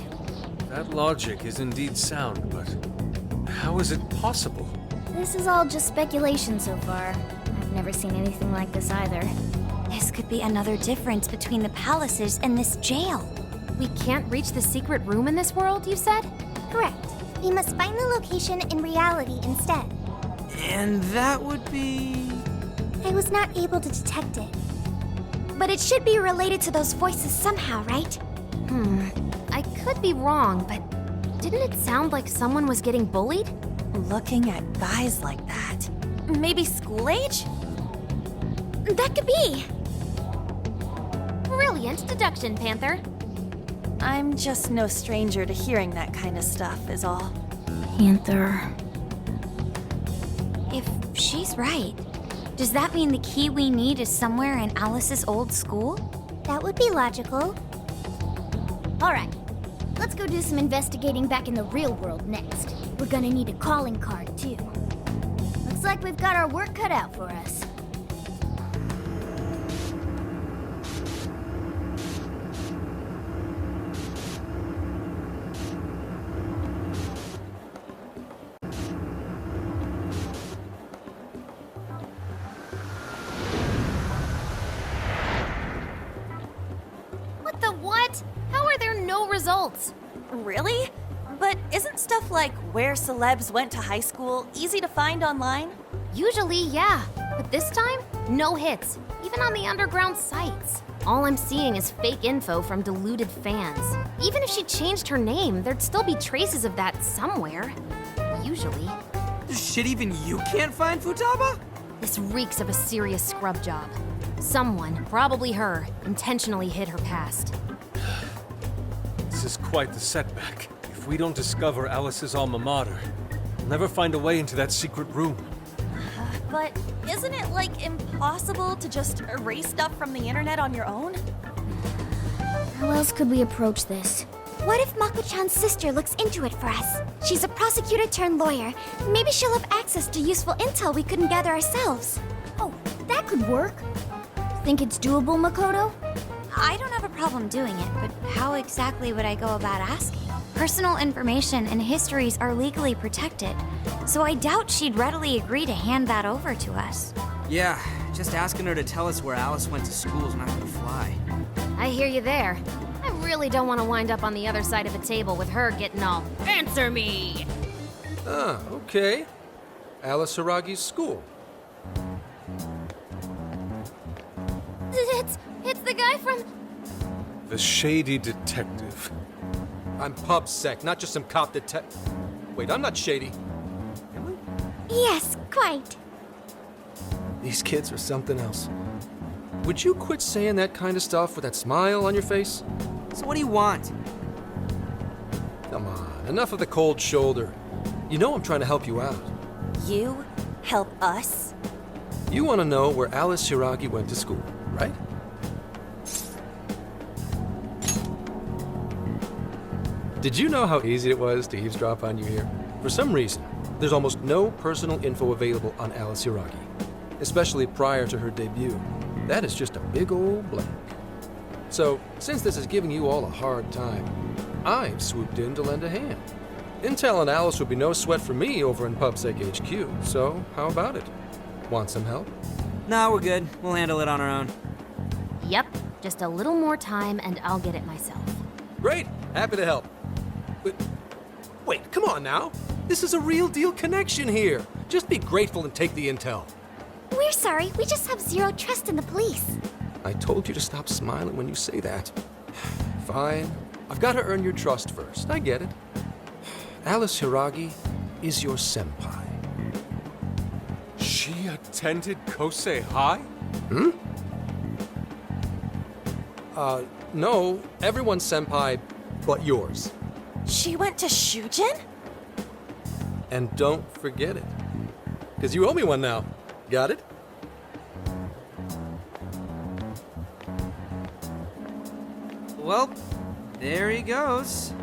That logic is indeed sound, but how is it possible? This is all just speculation so far. I've never seen anything like this either. This could be another difference between the palaces and this jail. We can't reach the secret room in this world, you said? Correct. We must find the location in reality instead. And that would be... I was not able to detect it. But it should be related to those voices somehow, right? I could be wrong, but didn't it sound like someone was getting bullied? Looking at guys like that. Maybe school age? That could be. Brilliant deduction, Panther. I'm just no stranger to hearing that kind of stuff, is all. Panther. If she's right, does that mean the key we need is somewhere in Alice's old school? That would be logical. All right, let's go do some investigating back in the real world next. We're gonna need a calling card, too. Looks like we've got our work cut out for us. What the what? How are there no results? Really? But isn't stuff like where celebs went to high school easy to find online? Usually, yeah. But this time, no hits, even on the underground sites. All I'm seeing is fake info from deluded fans. Even if she changed her name, there'd still be traces of that somewhere. Usually. Shit, even you can't find Futaba? This reeks of a serious scrub job. Someone, probably her, intentionally hid her past. This is quite the setback. If we don't discover Alice's alma mater, we'll never find a way into that secret room. But isn't it, like, impossible to just erase stuff from the internet on your own? How else could we approach this? What if Mako-chan's sister looks into it for us? She's a prosecutor turned lawyer. Maybe she'll have access to useful intel we couldn't gather ourselves. Oh, that could work. Think it's doable, Makoto? I don't have a problem doing it, but how exactly would I go about asking? Personal information and histories are legally protected, so I doubt she'd readily agree to hand that over to us. Yeah, just asking her to tell us where Alice went to school is not gonna fly. I hear you there. I really don't want to wind up on the other side of the table with her getting all, "Answer me!" Ah, okay. Alice Hiragi's school. It's the guy from... The shady detective. I'm PubSec, not just some cop detective. Wait, I'm not shady. Yes, quite. These kids are something else. Would you quit saying that kind of stuff with that smile on your face? So what do you want? Come on, enough of the cold shoulder. You know I'm trying to help you out. You help us? You want to know where Alice Hiragi went to school, right? Did you know how easy it was to eavesdrop on you here? For some reason, there's almost no personal info available on Alice Hiragi, especially prior to her debut. That is just a big old blank. So, since this is giving you all a hard time, I've swooped in to lend a hand. Intel on Alice would be no sweat for me over in PubSec HQ, so how about it? Want some help? Nah, we're good. We'll handle it on our own. Yep, just a little more time and I'll get it myself. Great, happy to help. But, wait, come on now. This is a real deal connection here. Just be grateful and take the intel. We're sorry, we just have zero trust in the police. I told you to stop smiling when you say that. Fine. I've got to earn your trust first. I get it. Alice Hiragi is your senpai. She attended Kosei High? No. Everyone's senpai but yours. She went to Shujin? And don't forget it. Because you owe me one now. Got it? Well, there he goes.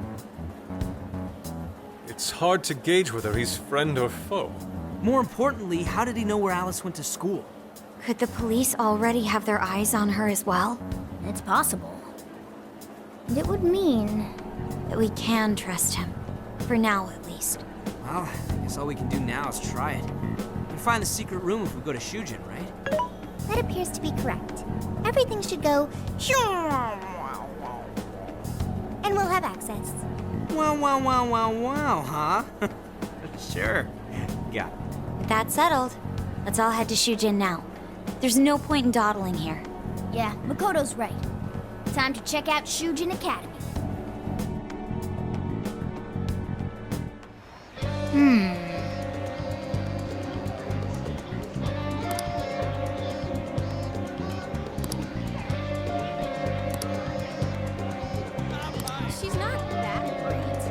It's hard to gauge whether he's friend or foe. More importantly, how did he know where Alice went to school? Could the police already have their eyes on her as well? It's possible. And it would mean that we can trust him. For now, at least. Well, I guess all we can do now is try it. We can find the secret room if we go to Shujin, right? That appears to be correct. Everything should go and we'll have access. Wow, huh? Sure. Got it. With that settled, let's all head to Shujin now. There's no point in dawdling here. Yeah, Makoto's right. Time to check out Shujin Academy. She's not that great.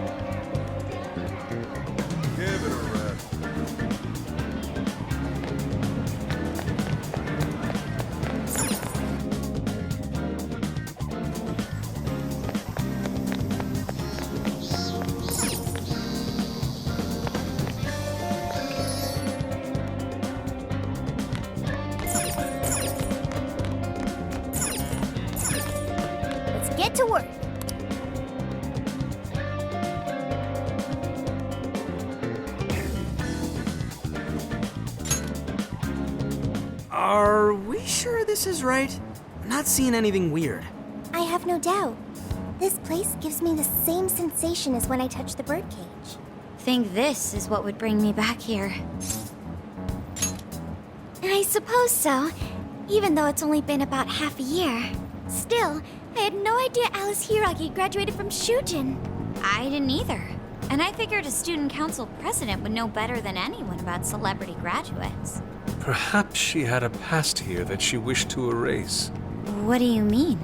Give it a rest. Let's get to work. Are we sure this is right? I'm not seeing anything weird. I have no doubt. This place gives me the same sensation as when I touched the birdcage. Think this is what would bring me back here. I suppose so, even though it's only been about half a year. Still, I had no idea Alice Hiragi graduated from Shujin. I didn't either. And I figured a student council president would know better than anyone about celebrity graduates. Perhaps she had a past here that she wished to erase. What do you mean?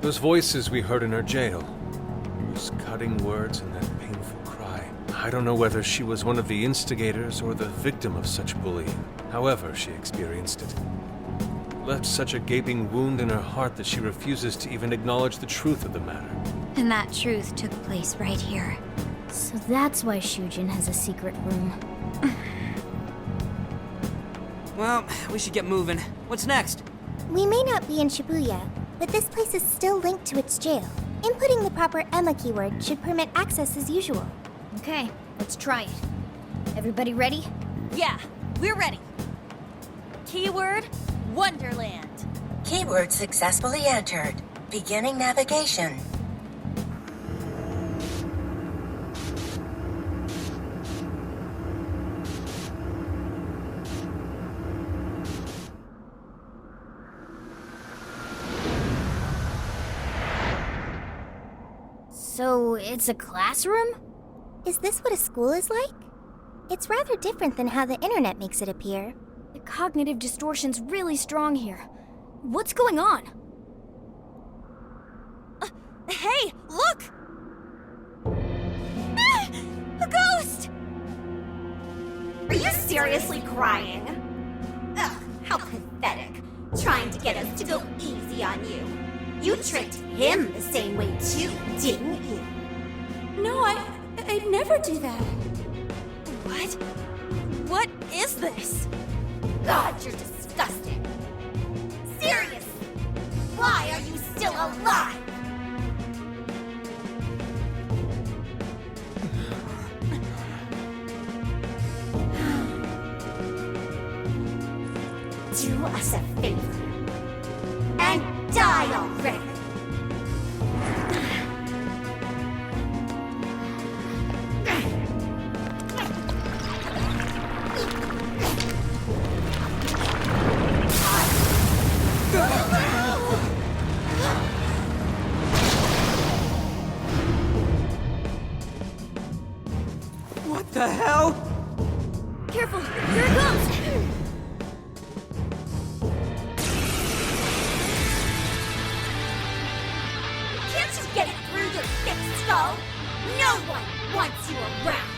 Those voices we heard in her jail. Those cutting words and that painful cry. I don't know whether she was one of the instigators or the victim of such bullying. However she experienced it. Left such a gaping wound in her heart that she refuses to even acknowledge the truth of the matter. And that truth took place right here. So that's why Shujin has a secret room. Well, we should get moving. What's next? We may not be in Shibuya, but this place is still linked to its jail. Inputting the proper Emma keyword should permit access as usual. Okay, let's try it. Everybody ready? Yeah, we're ready. Keyword, Wonderland. Keyword successfully entered. Beginning navigation. So, it's a classroom? Is this what a school is like? It's rather different than how the internet makes it appear. The cognitive distortion's really strong here. What's going on? Hey, look! Ah, a ghost! Are you seriously crying? Ugh, how pathetic. Trying to get us to go easy on you. You tricked him the same way too, didn't you? No, I'd never do that. What? What is this? God, you're disgusting. Seriously, why are you still alive? Do us a favor and die already. What the hell? Careful, here it comes! Can't you get it through your thick skull? No one wants you around.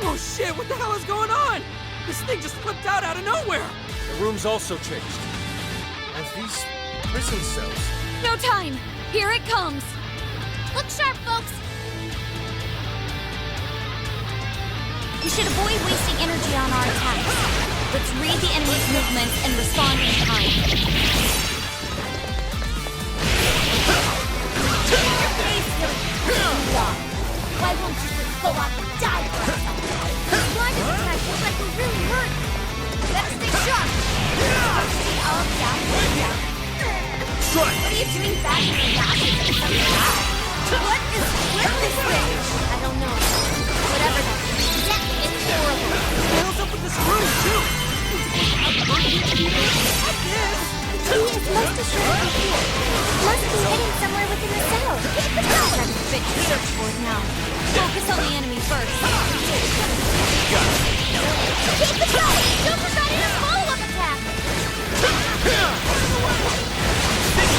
Oh shit, what the hell is going on? This thing just flipped out of nowhere. The room's also changed. As these prison cells. No time! Here it comes! Look sharp, folks! We should avoid wasting energy on our attacks. Let's read the enemy's movements and respond in time. Why won't you just go off and die for us? Blinded attack looks like we're really hurt. Better stay sharp. What are you doing back in the ashes or something? What is with this thing? I don't know. Whatever that is, it's horrible. What's up with this room, too? He is most assuredly here. Must be hidden somewhere within the cell. I've got a bit to search for now. Focus on the enemy first. Keep it going! Don't forget your follow-up attack!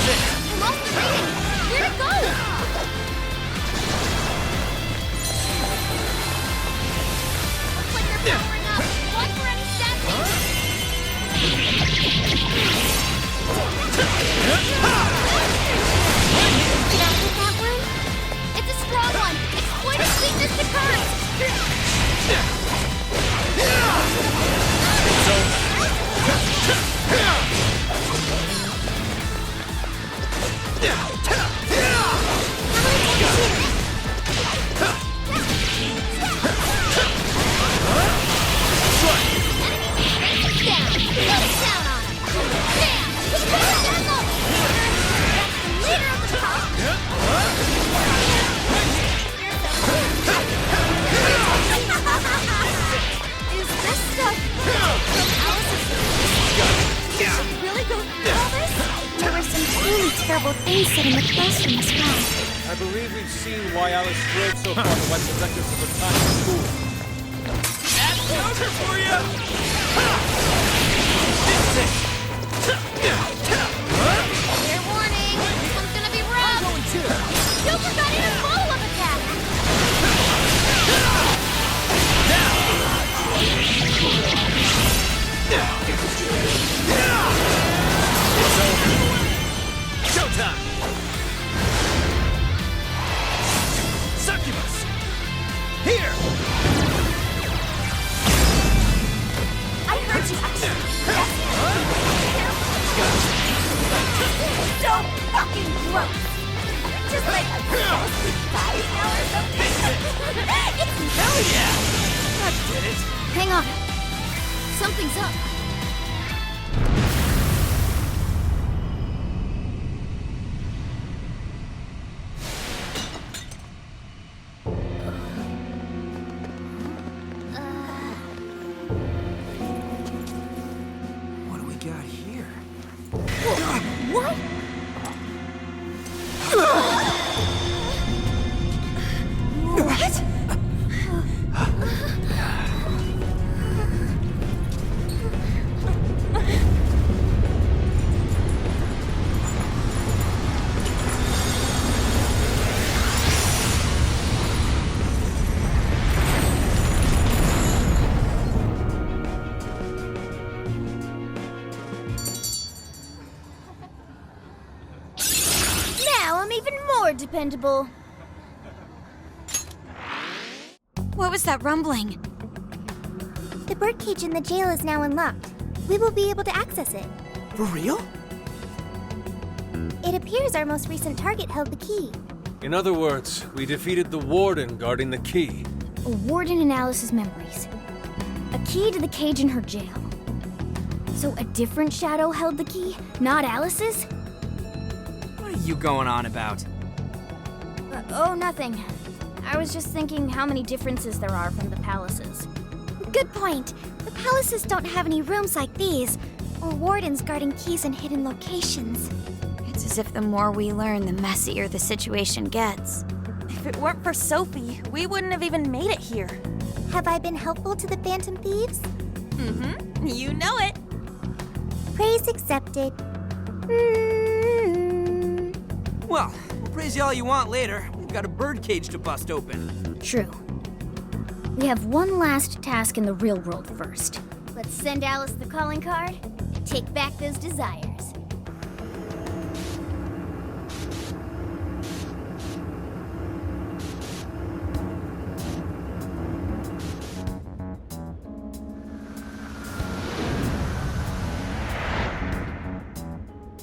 I lost the reading! Where'd it go? Looks like they're powering up. Watch for any stat Did I hit that one? It's a strong one! Exploit its weakness to current! Is this stuff from Alice's really go through all this? There were some truly terrible things said in the classroom as well. I believe we've seen why Alice drove so far to wipe the records of her time in school. That's over for you! Fair warning! This one's gonna be rough! Don't forget your follow-up attack! Showtime! Succubus! Here! I heard you actually. So fucking gross! Just like a ghostly body now or something? It's Hell yeah! That did it! Hang on. Something's up. What do we got here? What? Now I'm even more dependable. What was that rumbling? The birdcage in the jail is now unlocked. We will be able to access it. For real? It appears our most recent target held the key. In other words, we defeated the warden guarding the key. A warden in Alice's memories. A key to the cage in her jail. So a different shadow held the key, not Alice's? What are you going on about? Oh, nothing. I was just thinking how many differences there are from the palaces. Good point. The palaces don't have any rooms like these, or wardens guarding keys in hidden locations. It's as if the more we learn, the messier the situation gets. If it weren't for Sophie, we wouldn't have even made it here. Have I been helpful to the Phantom Thieves? Mm-hmm. You know it. Praise accepted. Well, we'll praise you all you want later. We've got a birdcage to bust open. True. We have one last task in the real world first. Let's send Alice the calling card. Take back those desires.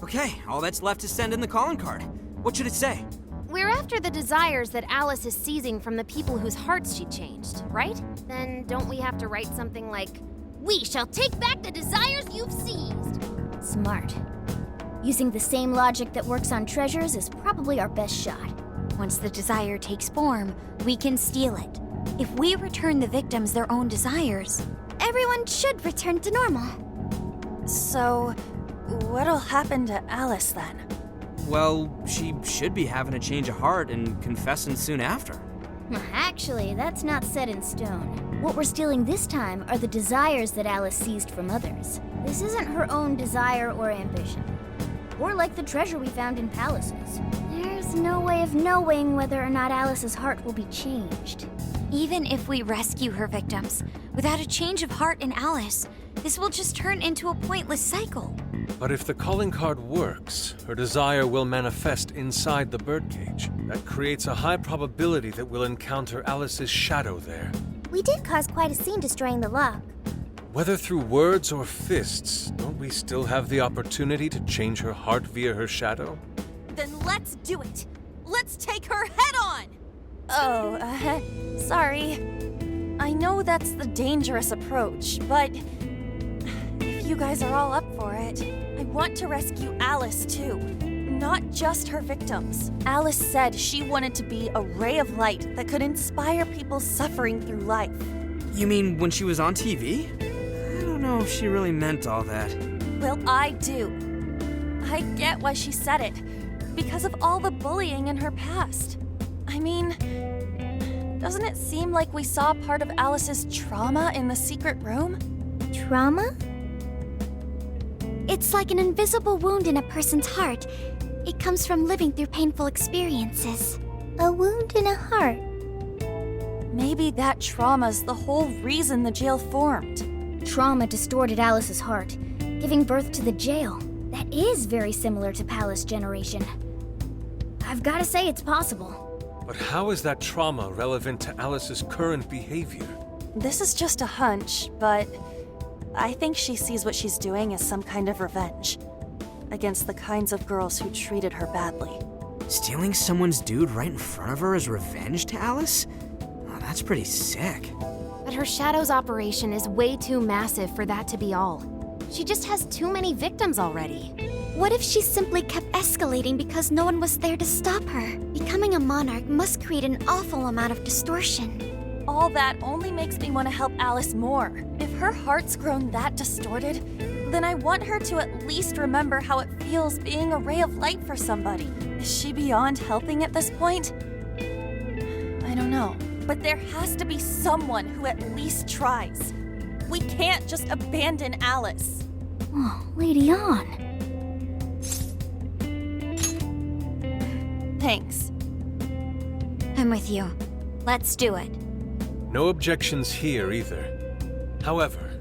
Okay, all that's left is send in the calling card. What should it say? We're after the desires that Alice is seizing from the people whose hearts she changed, right? Then don't we have to write something like, "We shall take back the desires you've seized"? Smart. Using the same logic that works on treasures is probably our best shot. Once the desire takes form, we can steal it. If we return the victims their own desires, everyone should return to normal. So, what'll happen to Alice then? Well, she should be having a change of heart and confessing soon after. Actually, that's not set in stone. What we're stealing this time are the desires that Alice seized from others. This isn't her own desire or ambition. Or like the treasure we found in palaces. There's no way of knowing whether or not Alice's heart will be changed. even if we rescue her victims, without a change of heart in Alice, this will just turn into a pointless cycle. But if the calling card works, her desire will manifest inside the birdcage. That creates a high probability that we'll encounter Alice's shadow there. We did cause quite a scene destroying the lock. Whether through words or fists, don't we still have the opportunity to change her heart via her shadow? Then let's do it! Let's take her head on! Oh, sorry. I know that's the dangerous approach, but if you guys are all up for it, I want to rescue Alice too. Not just her victims. Alice said she wanted to be a ray of light that could inspire people suffering through life. You mean when she was on TV? I don't know if she really meant all that. Well, I do. I get why she said it. Because of all the bullying in her past. I mean, doesn't it seem like we saw part of Alice's trauma in the secret room? Trauma? It's like an invisible wound in a person's heart. It comes from living through painful experiences. A wound in a heart. Maybe that trauma's the whole reason the jail formed. Trauma distorted Alice's heart, giving birth to the jail. That is very similar to Palace Generation. I've gotta say it's possible. But how is that trauma relevant to Alice's current behavior? This is just a hunch, but I think she sees what she's doing as some kind of revenge against the kinds of girls who treated her badly. Stealing someone's dude right in front of her as revenge to Alice? Oh, that's pretty sick. But her Shadow's operation is way too massive for that to be all. She just has too many victims already. What if she simply kept escalating because no one was there to stop her? Becoming a monarch must create an awful amount of distortion. All that only makes me want to help Alice more. If her heart's grown that distorted, then I want her to at least remember how it feels being a ray of light for somebody. Is she beyond helping at this point? I don't know. But there has to be someone who at least tries. We can't just abandon Alice. Oh, Lady On. Thanks. I'm with you. Let's do it. No objections here either. However,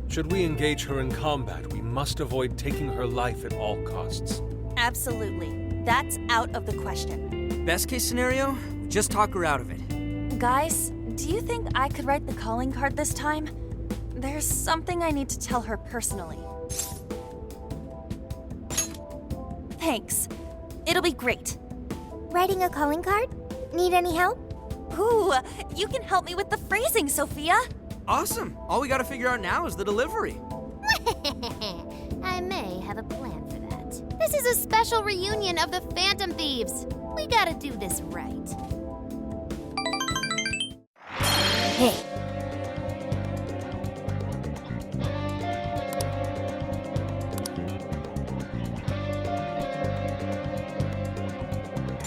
should we engage her in combat, we must avoid taking her life at all costs. Absolutely. That's out of the question. Best case scenario, we just talk her out of it. Guys, do you think I could write the calling card this time? There's something I need to tell her personally. Thanks. It'll be great. Writing a calling card? Need any help? Ooh, you can help me with the phrasing, Sophia. Awesome. All we gotta figure out now is the delivery. I may have a plan for that. This is a special reunion of the Phantom Thieves. We gotta do this right. Hey.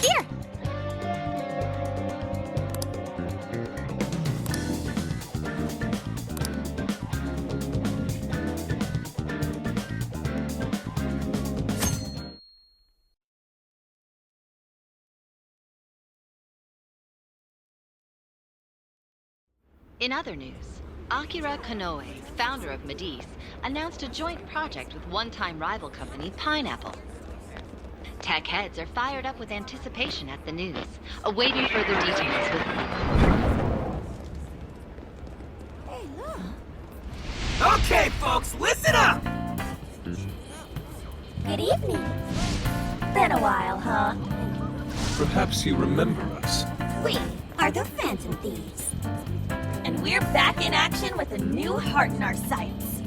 Here! In other news, Akira Konoe, founder of Medice, announced a joint project with one-time rival company Pineapple. Tech heads are fired up with anticipation at the news, awaiting further details with Hey, look. Okay, folks, listen up! Good evening. Been a while, huh? Perhaps you remember us. We are the Phantom Thieves. And we're back in action with a new heart in our sights.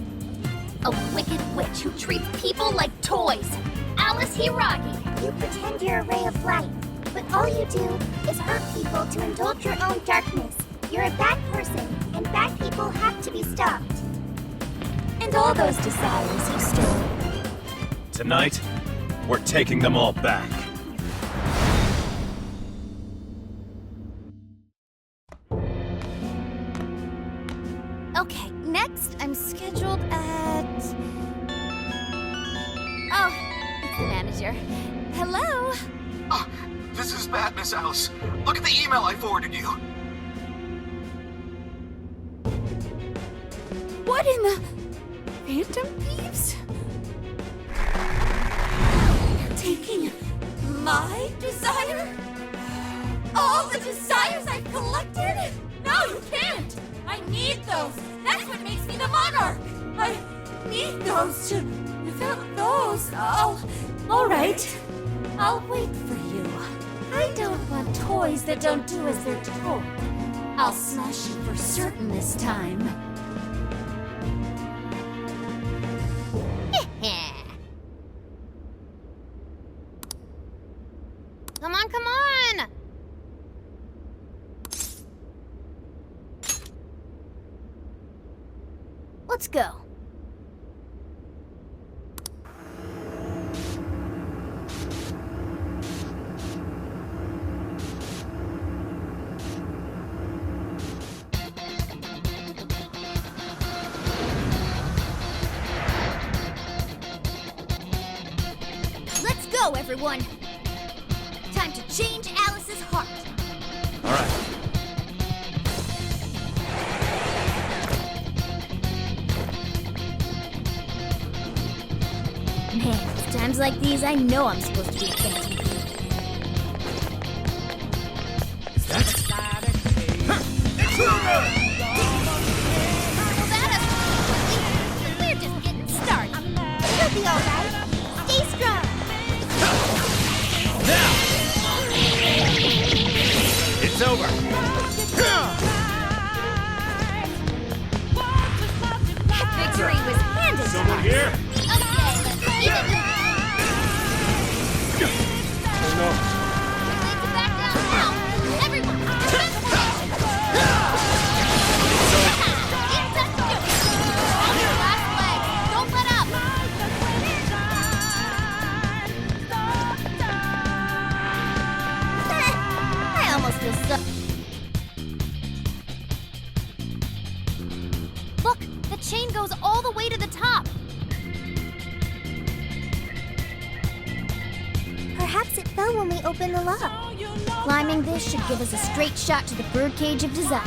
A wicked witch who treats people like toys. Alice Alice Hiragi. You pretend you're a ray of light, but all you do is hurt people to indulge your own darkness. You're a bad person, and bad people have to be stopped. And all those desires you stole. Tonight, we're taking them all back. Okay, next I'm scheduled at... Oh, it's the manager. Hello? Oh, this is bad, Miss Alice. Look at the email I forwarded you. What in the... Phantom Thieves? Taking my desire? All the desires I've collected? No, you can't! I need those! That's what makes me the monarch! I need those to... Without those, all right. I'll wait for you. I don't want toys that don't do as they're told. I'll smash you for certain this time. Come on, come on! Let's go. Let's go, everyone! Time to change Alice's heart. All right. Man, it's times like these I know I'm supposed to be a phantom. We're just getting started. You'll be alright. Stay strong. It's over. Victory was handed to Someone us. here? Oh no. Back down now. Everyone. On your last leg! Don't let up! I almost feel so... Look! The chain goes all the way to the top! Perhaps it fell when we opened the lock. Climbing this should give us a straight shot to the birdcage of desires.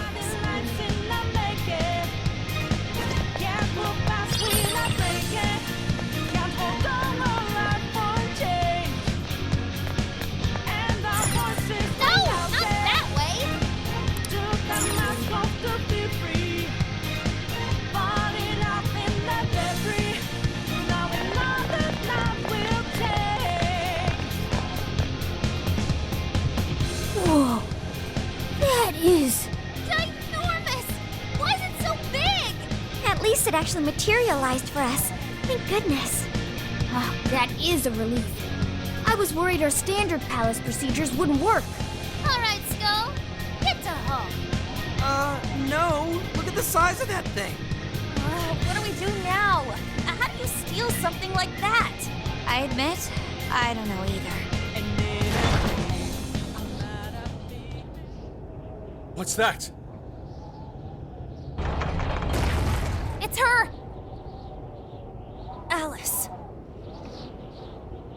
No! Not that way! Whoa! That is... Ginormous! Why is it so big? At least it actually materialized for us. Thank goodness. Ah, that is a relief. I was worried our standard palace procedures wouldn't work. Alright, Skull. Get to home. No. Look at the size of that thing. What do we do now? How do you steal something like that? I admit, I don't know either. What's that? It's her! Alice.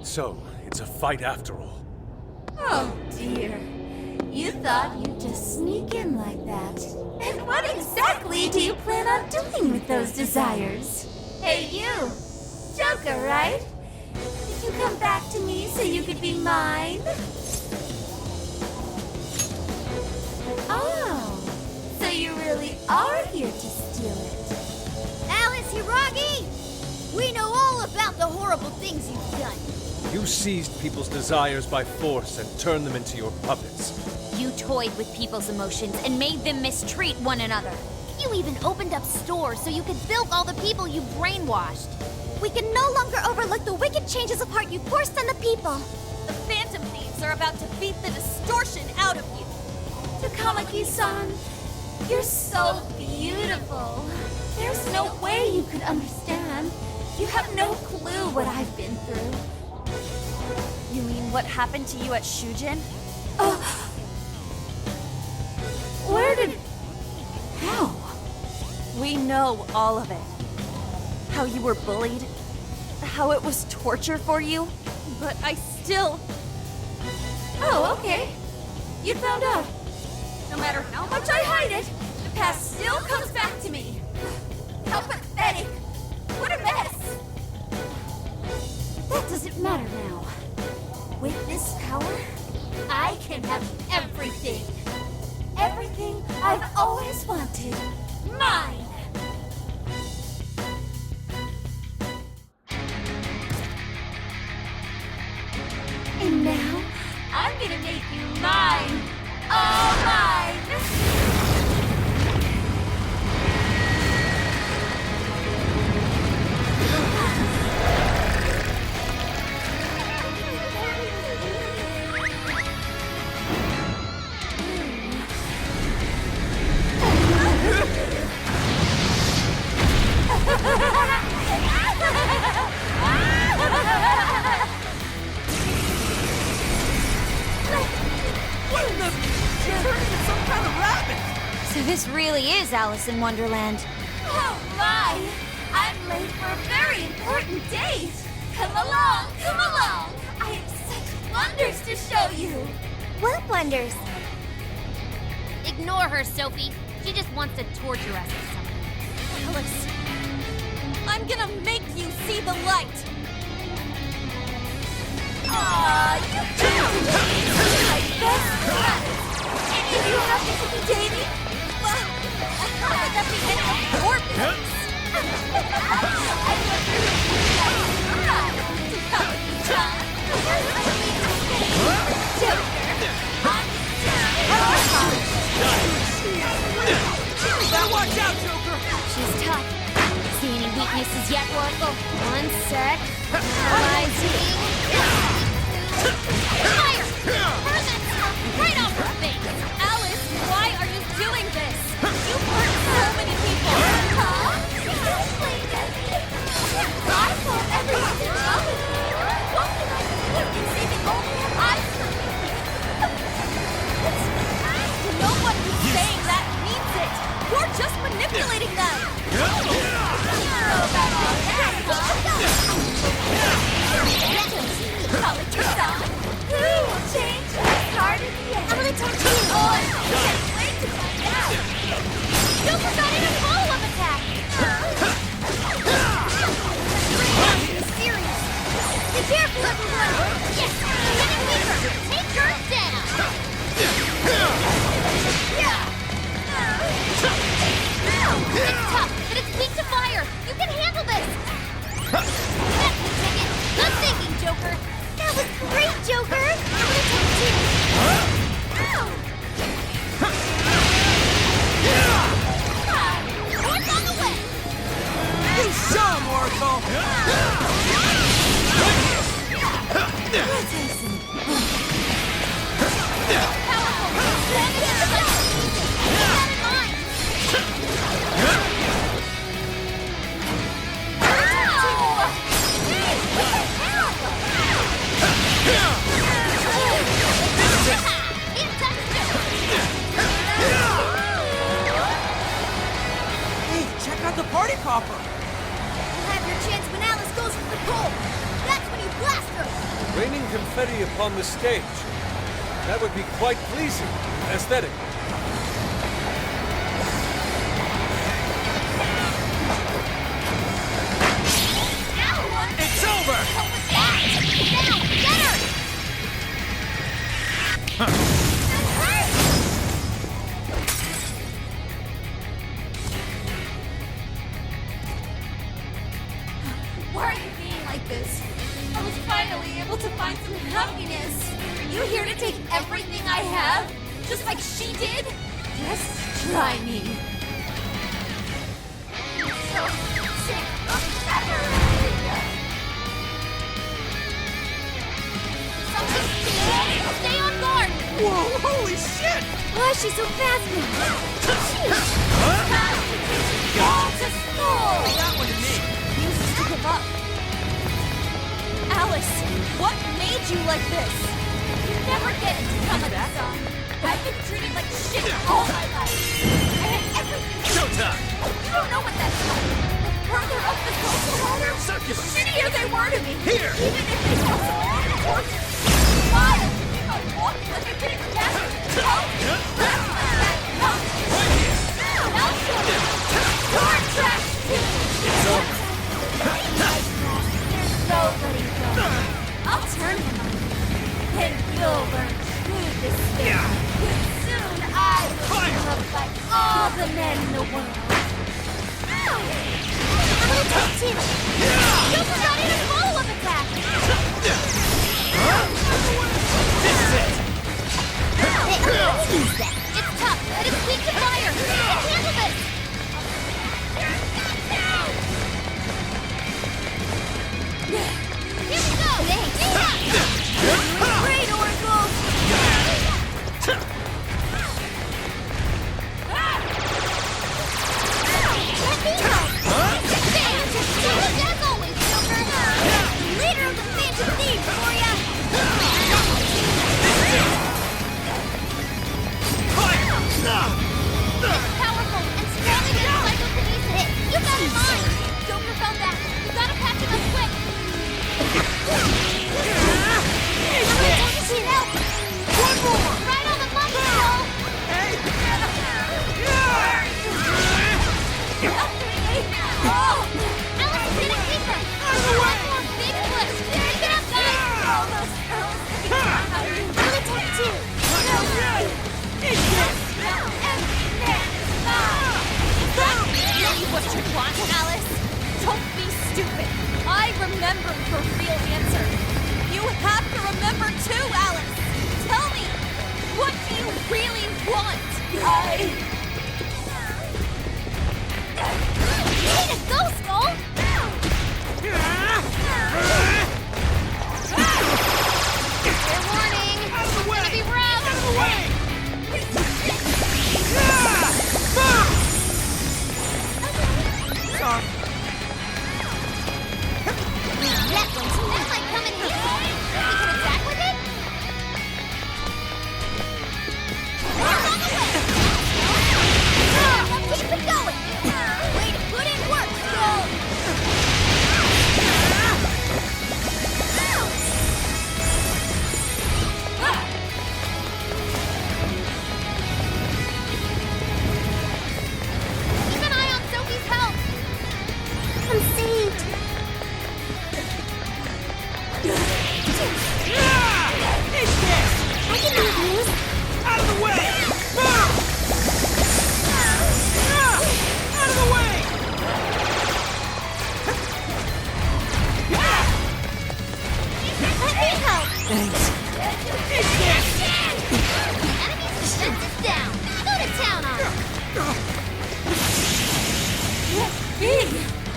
So, it's a fight after all. Oh dear. You thought you'd just sneak in like that. And what exactly do you plan on doing with those desires? Hey you! Joker, right? Did you come back to me so you could be mine? Oh, so you really are here to steal it. Alice Hiragi! We know all about the horrible things you've done. You seized people's desires by force and turned them into your puppets. You toyed with people's emotions and made them mistreat one another. You even opened up stores so you could bilk all the people you brainwashed. We can no longer overlook the wicked changes of heart you forced on the people. The Phantom Thieves are about to beat the distortion out of you. Takamaki-san, you're so beautiful. There's no way you could understand. You have no clue what I've been through. You mean what happened to you at Shujin? Where did... How? We know all of it. How you were bullied, how it was torture for you, but I still... Oh, okay. You found out. No matter how much I hide it, the past still comes back to me. How pathetic. What a mess. That doesn't matter now. With this power, I can have everything. Everything I've always wanted. Mine. And now, I'm gonna make you mine. All mine. What in the... She turned into some kind of rabbit! So this really is Alice in Wonderland. Oh my! I'm late for a very important date! Come along, come along! I have such wonders to show you! What wonders? Ignore her, Sophie. She just wants to torture us or something. Alice, I'm gonna make you see the light! Aw, you can't do my best friend! Any of you happen to be dating? Well, how would that be any of your business? I love you. John. Now watch out, Joker! She's tough. See any weaknesses yet, Oracle? One sec. Analyzing. Fire! Burn that stuff right off her face! Alice, why are you doing this? You hurt so many people! Huh? I thought everyone did love me. What can I do in saving only an eye for me? To no one who's saying that means it! You're just manipulating them! You know about all that, huh? Call it yourself. Who will change who's hard in the end? I'm gonna talk to you. Oh, I can't wait to find out. Joker got in a follow-up attack! Serious! Be careful, everyone! Yes! Getting weaker! Take her down! It's tough, but it's weak to fire! You can handle this! That's the ticket! Good thinking, Joker! That was great, Joker! I'm gonna talk to you. What's on the way? You show him, Oracle! Hey, check out the party popper! You'll have your chance when Alice goes for the pole. That's when you blast her. Raining confetti upon the stage. That would be quite pleasing, aesthetic. It's over! Now, get her! Why are you being like this? I was finally able to find some happiness. Are you here to take everything I have? Just like she did? Just try me. So sick of separating. is she so fast now? All to school! That one to me. Uses to give up. Alice, what made you like this? You never get it to come at that song. I've been treated like shit all my life. I had everything. Showtime! You don't know what that's like. The further up the social ladder, the shittier they were to me. Here! Even if they felt torture. Why? If I walked like I couldn't catch it. Right here! Now show me. You're trash too. It's over. There's nobody going. I'll turn him on. And you'll learn true despair. Soon I will be loved by all the men in the world. I'm gonna take two. Joker's not even follow-up attack. This is it! It's tough, but it's weak to fire. I can handle this. Here we go. Thanks. Great, Oracle. As always, Joker. Leader of the Phantom Thieves for ya. It's powerful and strong against psychokinesis. You got it mine. Joker found that. You gotta patch him up quick. One more. Right on the money, Joe. Alice is in a keeper. One more big push. Pick it up, guys. Really tough too. Really what you want, Alice? Don't be stupid. I remember your real answer. You have to remember too, Alice. Tell me, what do you really want? Way to go, Skull! Fair warning. It's gonna be rough. Out of the way! Sorry. That might come in handy. We can attack with it? We're on the way! Keep it going! Way to put in work, Skull! Keep an eye on Sophie's health! I'm saved! I can do this! Out of the way! Out of the way! Let me help! Thanks. Enemy's defense is down! Go to town on him!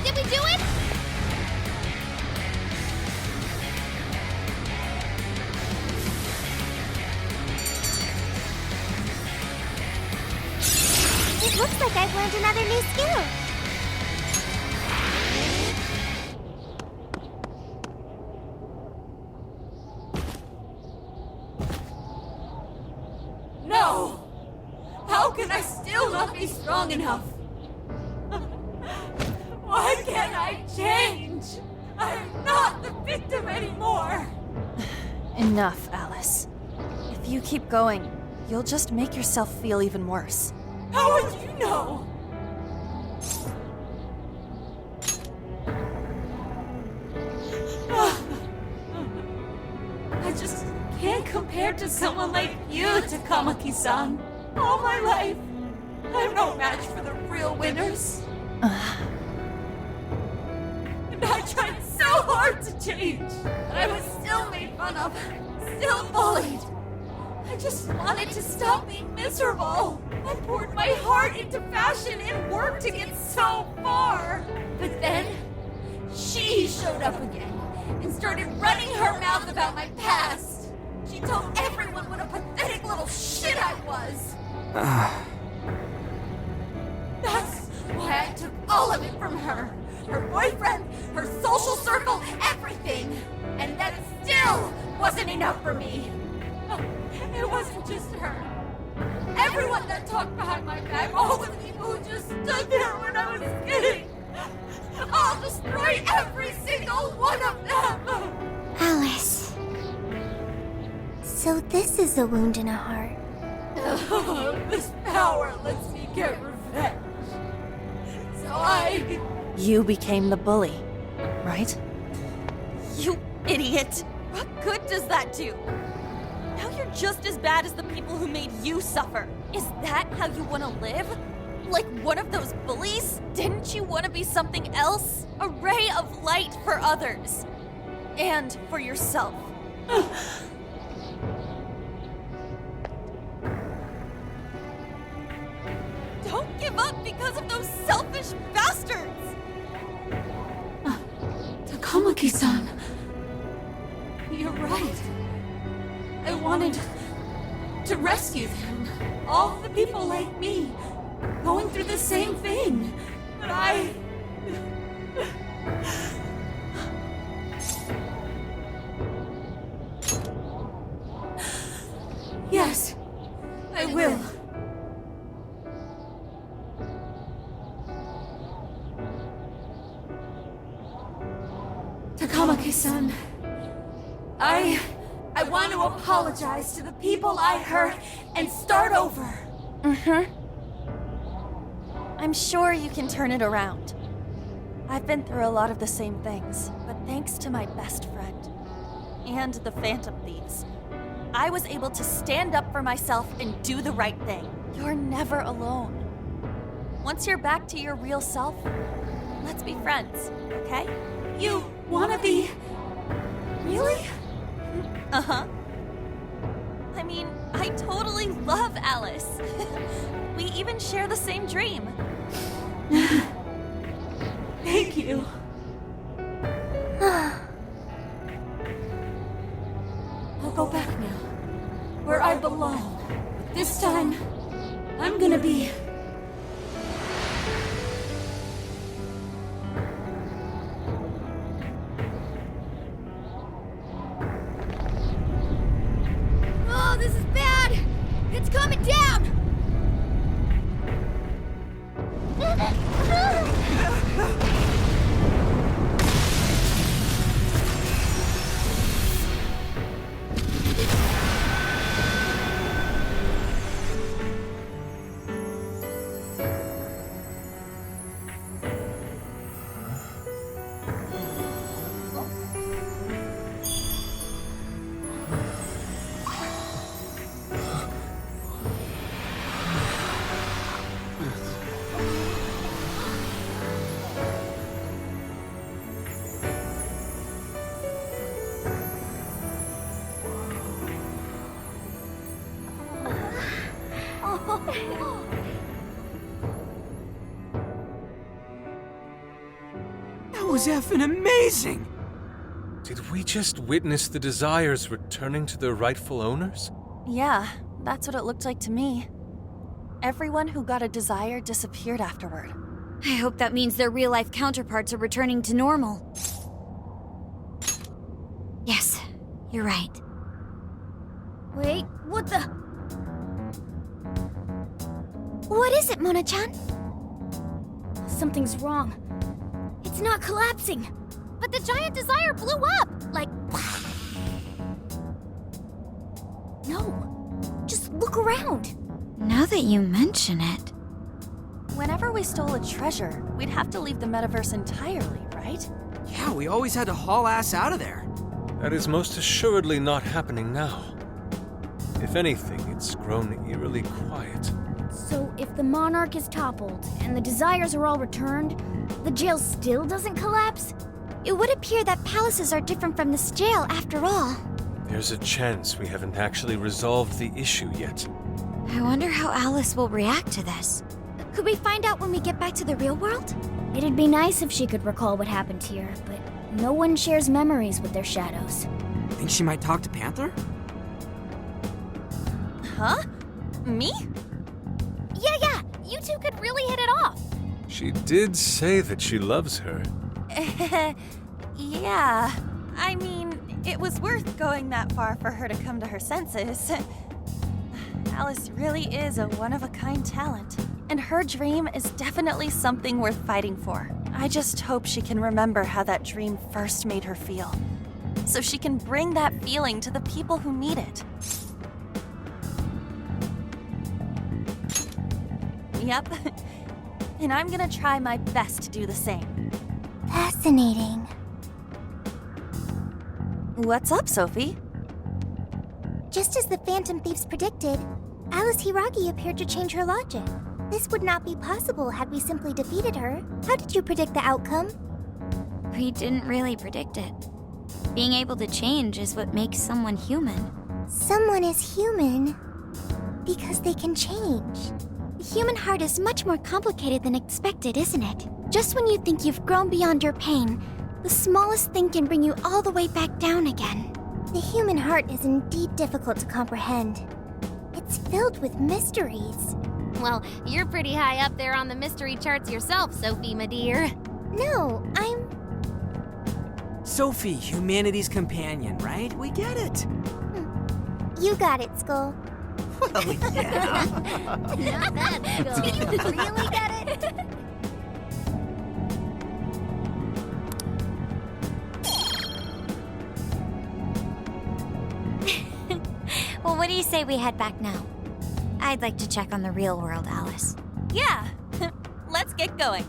Did we do it? It looks like I've learned another new skill. No! How can I still not be strong enough? Why can't I change? I'm not the victim anymore! Enough, Alice. If you keep going, you'll just make yourself feel even worse. How would you know? I just can't compare to someone like you, Takamaki-san. All my life, I'm no match for the real winners. And I tried so hard to change, but I was still made fun of, still bullied. I just wanted to stop being miserable. I poured my heart into fashion and worked to get so far. But then, she showed up again and started running her mouth about my past. She told everyone what a pathetic little shit I was. That's why I took all of it from her. Her boyfriend, her social circle, everything. And that still wasn't enough for me. It wasn't just her. Everyone that talked behind my back, all the people who just stood there when I was kidding. I'll destroy every single one of them. Alice. So this is a wound in a heart. This power lets me get revenge. So You became the bully, right? You idiot! What good does that do? Now you're just as bad as the people who made you suffer. Is that how you want to live? Like one of those bullies? Didn't you want to be something else? A ray of light for others. And for yourself. Don't give up because of those selfish bastards! Takamaki-san. You're right. I wanted to rescue them. All the people like me, going through the same thing. But I... Yes, I will. Takamaki-san, I want to apologize to the people I hurt and start over. I'm sure you can turn it around. I've been through a lot of the same things, but thanks to my best friend and the Phantom Thieves, I was able to stand up for myself and do the right thing. You're never alone. Once you're back to your real self, let's be friends, okay? You wanna be... Really? Uh-huh. I mean, I totally love Alice. We even share the same dream. Thank you. I'll go back now, where I belong. This time, I'm gonna be... Oh, this is bad! It's coming down! That was effing amazing! Did we just witness the Desires returning to their rightful owners? Yeah, that's what it looked like to me. Everyone who got a desire disappeared afterward. I hope that means their real-life counterparts are returning to normal. Yes, you're right. Wait, what the? What is it, Mona-chan? Something's wrong. It's not collapsing. But the giant desire blew up! Like... No. Just look around. Now that you mention it... Whenever we stole a treasure, we'd have to leave the metaverse entirely, right? Yeah, we always had to haul ass out of there. That is most assuredly not happening now. If anything, it's grown eerily quiet. So if the Monarch is toppled and the Desires are all returned, the jail still doesn't collapse? It would appear that palaces are different from this jail after all. There's a chance we haven't actually resolved the issue yet. I wonder how Alice will react to this. Could we find out when we get back to the real world? It'd be nice if she could recall what happened here, but no one shares memories with their shadows. Think she might talk to Panther? Huh? Me? two could really hit it off. She did say that she loves her. Yeah. I mean, it was worth going that far for her to come to her senses. Alice really is a one-of-a-kind talent, and her dream is definitely something worth fighting for. I just hope she can remember how that dream first made her feel, so she can bring that feeling to the people who need it. Yep. And I'm gonna try my best to do the same. Fascinating. What's up, Sophie? Just as the Phantom Thieves predicted, Alice Hiragi appeared to change her logic. This would not be possible had we simply defeated her. How did you predict the outcome? We didn't really predict it. Being able to change is what makes someone human. Someone is human because they can change. The human heart is much more complicated than expected, isn't it? Just when you think you've grown beyond your pain, the smallest thing can bring you all the way back down again. The human heart is indeed difficult to comprehend. It's filled with mysteries. Well, you're pretty high up there on the mystery charts yourself, Sophie, my dear. No, I'm... Sophie, humanity's companion, right? We get it. You got it, Skull. Well, yeah. Not that, Skull. Do you really get it? Well, what do you say we head back now? I'd like to check on the real world, Alice. Yeah. Let's get going.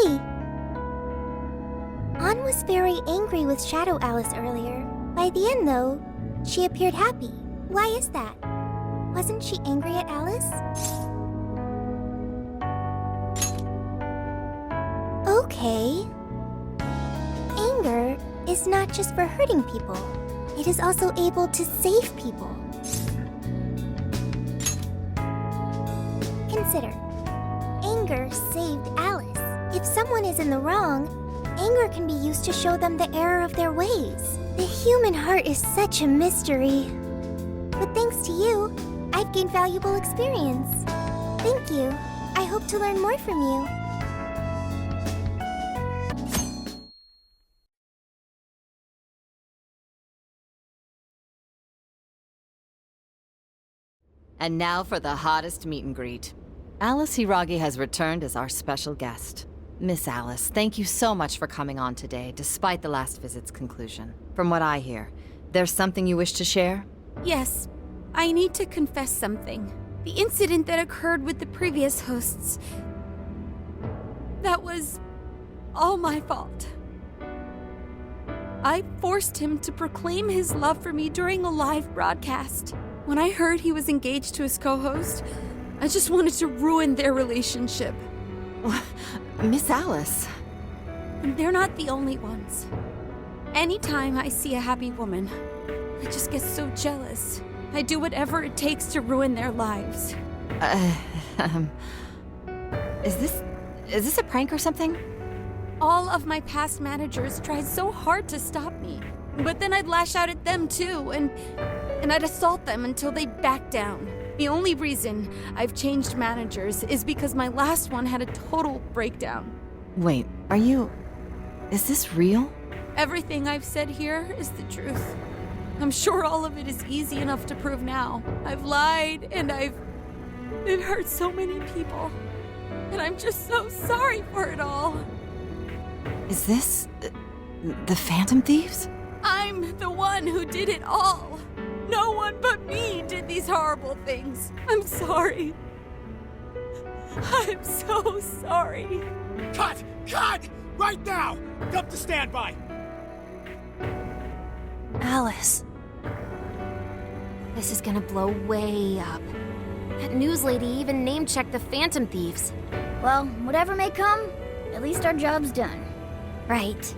Hey! Ann was very angry with Shadow Alice earlier. By the end, though, she appeared happy. Why is that? Wasn't she angry at Alice? Okay. Anger is not just for hurting people. It is also able to save people. Consider. Anger saved Alice. If someone is in the wrong, anger can be used to show them the error of their ways. The human heart is such a mystery. But thanks to you, I've gained valuable experience. Thank you. I hope to learn more from you. And now for the hottest meet and greet. Alice Hiragi has returned as our special guest. Miss Alice, thank you so much for coming on today, despite the last visit's conclusion. From what I hear, there's something you wish to share? Yes, I need to confess something. The incident that occurred with the previous hosts. That was all my fault. I forced him to proclaim his love for me during a live broadcast. When I heard he was engaged to his co-host, I just wanted to ruin their relationship. Miss Alice. They're not the only ones. Anytime I see a happy woman, I just get so jealous. I do whatever it takes to ruin their lives. Is this a prank or something? All of my past managers tried so hard to stop me, but then I'd lash out at them too, and I'd assault them until they backed down. The only reason I've changed managers is because my last one had a total breakdown. Wait, is this real? Everything I've said here is the truth. I'm sure all of it is easy enough to prove now. I've lied, and it hurt so many people. And I'm just so sorry for it all. Is this the Phantom Thieves? I'm the one who did it all. No one but me did these horrible things. I'm sorry. I'm so sorry. Cut! Cut! Right now! Dump to standby! Alice. This is gonna blow way up. That news lady even name-checked the Phantom Thieves. Well, whatever may come, at least our job's done. Right.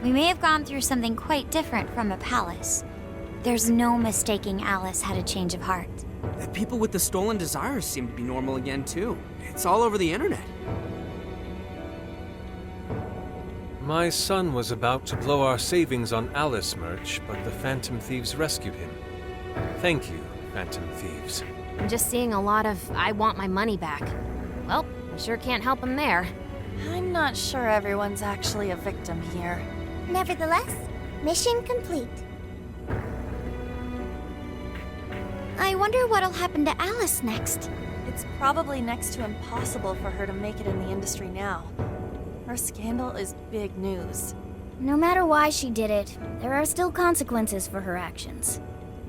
We may have gone through something quite different from a palace. There's no mistaking Alice had a change of heart. The people with the stolen desires seem to be normal again, too. It's all over the internet. My son was about to blow our savings on Alice merch, but the Phantom Thieves rescued him. Thank you, Phantom Thieves. I'm just seeing a lot of I want my money back. Well, we sure can't help him there. I'm not sure everyone's actually a victim here. Nevertheless, mission complete. I wonder what'll happen to Alice next. It's probably next to impossible for her to make it in the industry now. Her scandal is big news. No matter why she did it, there are still consequences for her actions.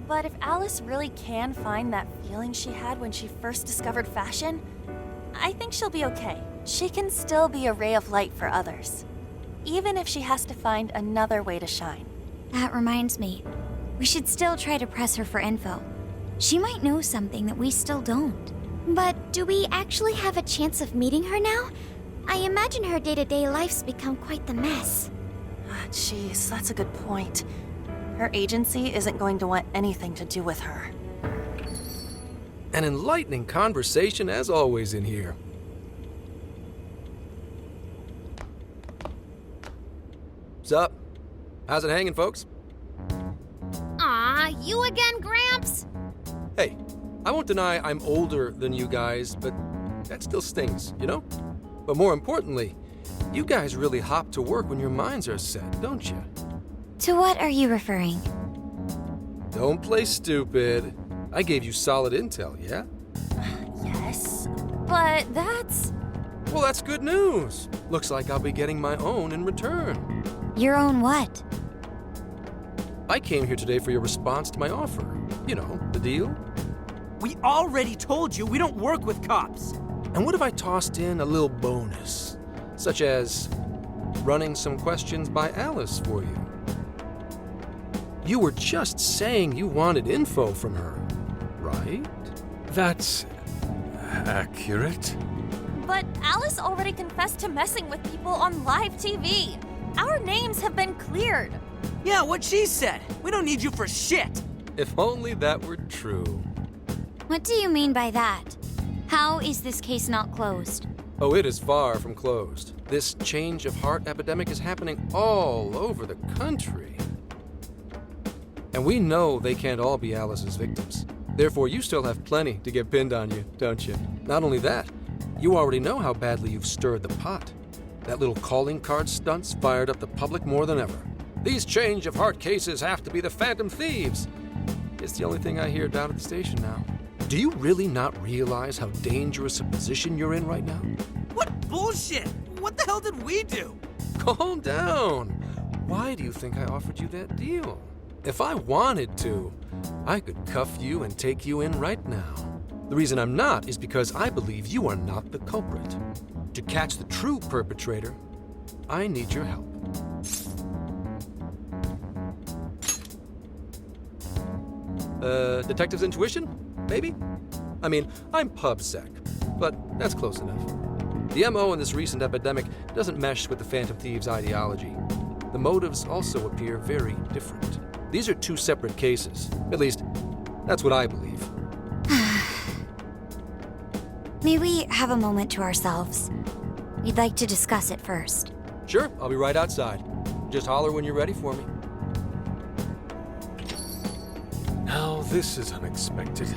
But if Alice really can find that feeling she had when she first discovered fashion, I think she'll be okay. She can still be a ray of light for others, even if she has to find another way to shine. That reminds me, we should still try to press her for info. She might know something that we still don't. But do we actually have a chance of meeting her now? I imagine her day-to-day life's become quite the mess. Jeez, that's a good point. Her agency isn't going to want anything to do with her. An enlightening conversation as always in here. Sup? How's it hanging, folks? Aw, you again, Gramps? Hey, I won't deny I'm older than you guys, but that still stings, you know? But more importantly, you guys really hop to work when your minds are set, don't you? To what are you referring? Don't play stupid. I gave you solid intel, yeah? Yes, but that's... Well, that's good news. Looks like I'll be getting my own in return. Your own what? I came here today for your response to my offer. You know, the deal. We already told you we don't work with cops. And what if I tossed in a little bonus? Such as running some questions by Alice for you. You were just saying you wanted info from her, right? That's accurate. But Alice already confessed to messing with people on live TV. Our names have been cleared. Yeah, what she said. We don't need you for shit. If only that were true. What do you mean by that? How is this case not closed? Oh, it is far from closed. This change of heart epidemic is happening all over the country. And we know they can't all be Alice's victims. Therefore, you still have plenty to get pinned on you, don't you? Not only that, you already know how badly you've stirred the pot. That little calling card stunt's fired up the public more than ever. These change of heart cases have to be the Phantom Thieves. It's the only thing I hear down at the station now. Do you really not realize how dangerous a position you're in right now? What bullshit! What the hell did we do? Calm down. Why do you think I offered you that deal? If I wanted to, I could cuff you and take you in right now. The reason I'm not is because I believe you are not the culprit. To catch the true perpetrator, I need your help. Detective's intuition? Maybe? I mean, I'm PubSec, but that's close enough. The MO in this recent epidemic doesn't mesh with the Phantom Thieves' ideology. The motives also appear very different. These are two separate cases. At least, that's what I believe. May we have a moment to ourselves? We'd like to discuss it first. Sure, I'll be right outside. Just holler when you're ready for me. Now this is unexpected.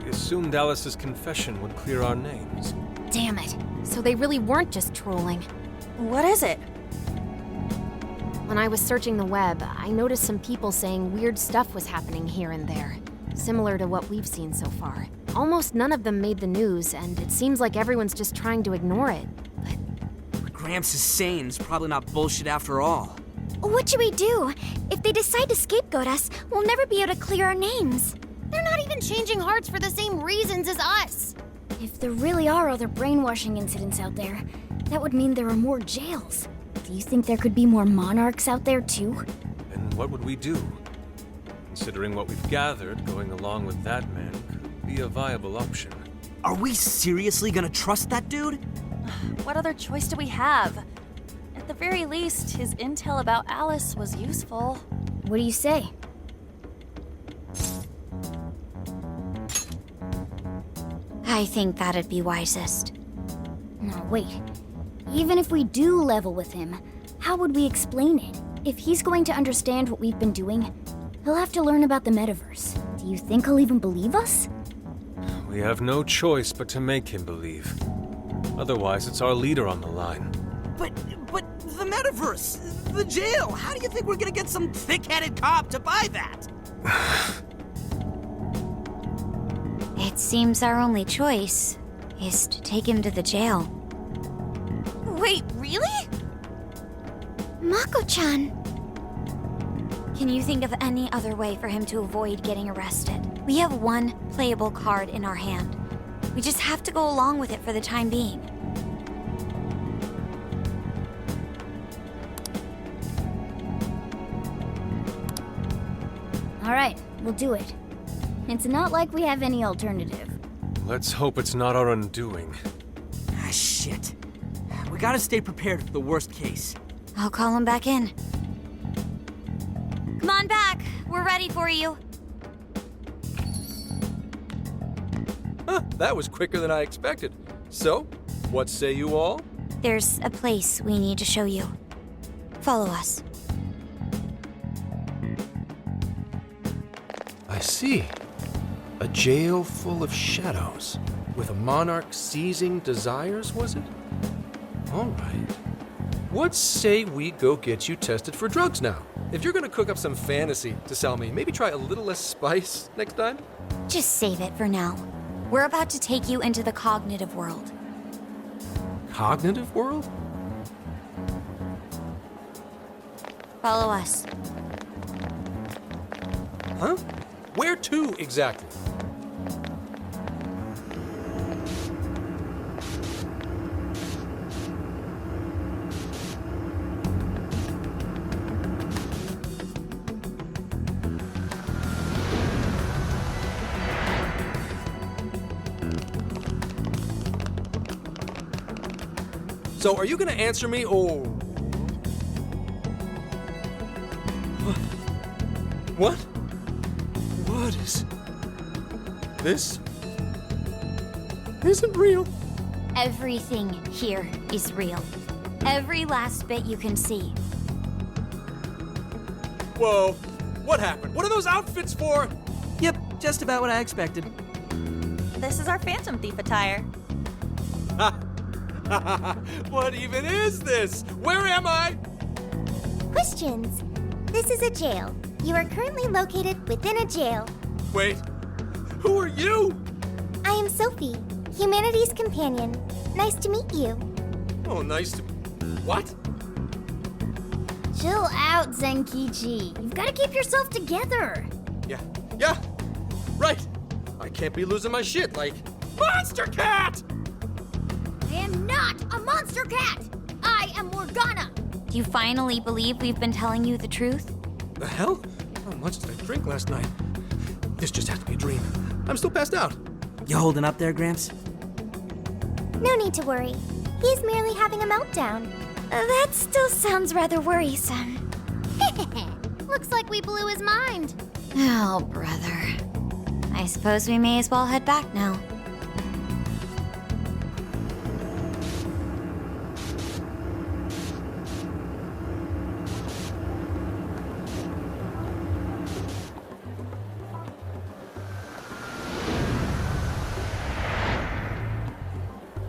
We assumed Alice's confession would clear our names. Damn it. So they really weren't just trolling. What is it? When I was searching the web, I noticed some people saying weird stuff was happening here and there, similar to what we've seen so far. Almost none of them made the news, and it seems like everyone's just trying to ignore it. What Gramps is saying is probably not bullshit after all. What should we do? If they decide to scapegoat us, we'll never be able to clear our names. They're not even changing hearts for the same reasons as us. If there really are other brainwashing incidents out there, that would mean there are more jails. Do you think there could be more monarchs out there too? And what would we do? Considering what we've gathered, going along with that man could be a viable option. Are we seriously gonna trust that dude? What other choice do we have? At the very least, his intel about Alice was useful. What do you say? I think that'd be wisest. No, wait. Even if we do level with him, how would we explain it? If he's going to understand what we've been doing, he'll have to learn about the metaverse. Do you think he'll even believe us? We have no choice but to make him believe. Otherwise, it's our leader on the line. But the metaverse, the jail. How do you think we're gonna get some thick-headed cop to buy that? It seems our only choice is to take him to the jail. Wait, really? Mako-chan! Can you think of any other way for him to avoid getting arrested? We have one playable card in our hand. We just have to go along with it for the time being. All right, we'll do it. It's not like we have any alternative. Let's hope it's not our undoing. Ah, shit. We gotta stay prepared for the worst case. I'll call him back in. Come on back. We're ready for you. Huh, that was quicker than I expected. So, what say you all? There's a place we need to show you. Follow us. I see. A jail full of shadows. With a monarch seizing desires, was it? All right. What say we go get you tested for drugs now? If you're gonna cook up some fantasy to sell me, maybe try a little less spice next time? Just save it for now. We're about to take you into the cognitive world. Cognitive world? Follow us. Huh? Where to exactly? So, are you gonna answer me, or... What? What is... This... isn't real. Everything here is real. Every last bit you can see. Whoa. What happened? What are those outfits for? Yep, just about what I expected. This is our Phantom Thief attire. What even is this? Where am I? Questions. This is a jail. You are currently located within a jail. Wait, who are you? I am Sophie, humanity's companion. Nice to meet you. Oh, nice to... What? Chill out, Zenkichi. You've got to keep yourself together. Yeah, right. I can't be losing my shit like... Monster Cat! I am not a monster cat. I am Morgana. Do you finally believe we've been telling you the truth? The hell? How much did I drink last night? This just has to be a dream. I'm still passed out. You holding up there, Gramps? No need to worry. He's merely having a meltdown. That still sounds rather worrisome. Looks like we blew his mind. Oh, brother. I suppose we may as well head back now.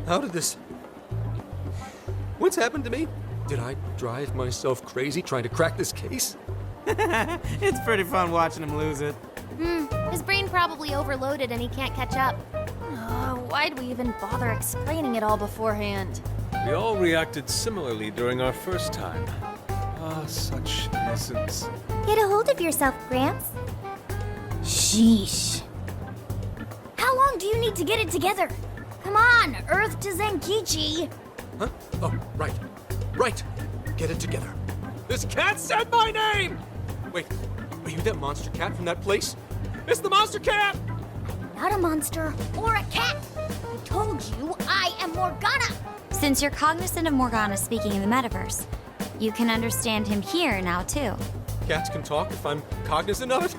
How did this... What's happened to me? Did I drive myself crazy trying to crack this case? It's pretty fun watching him lose it. His brain probably overloaded and he can't catch up. Why'd we even bother explaining it all beforehand? We all reacted similarly during our first time. Ah, such innocence. Get a hold of yourself, Gramps. Sheesh. How long do you need to get it together? Come on, Earth to Zenkichi. Huh? Oh, right. Right. Get it together. This cat said my name! Wait, are you that monster cat from that place? It's the monster cat! Not a monster or a cat. I told you I am Morgana. Since you're cognizant of Morgana speaking in the metaverse, You can understand him here now, too. Cats can talk if I'm cognizant of it?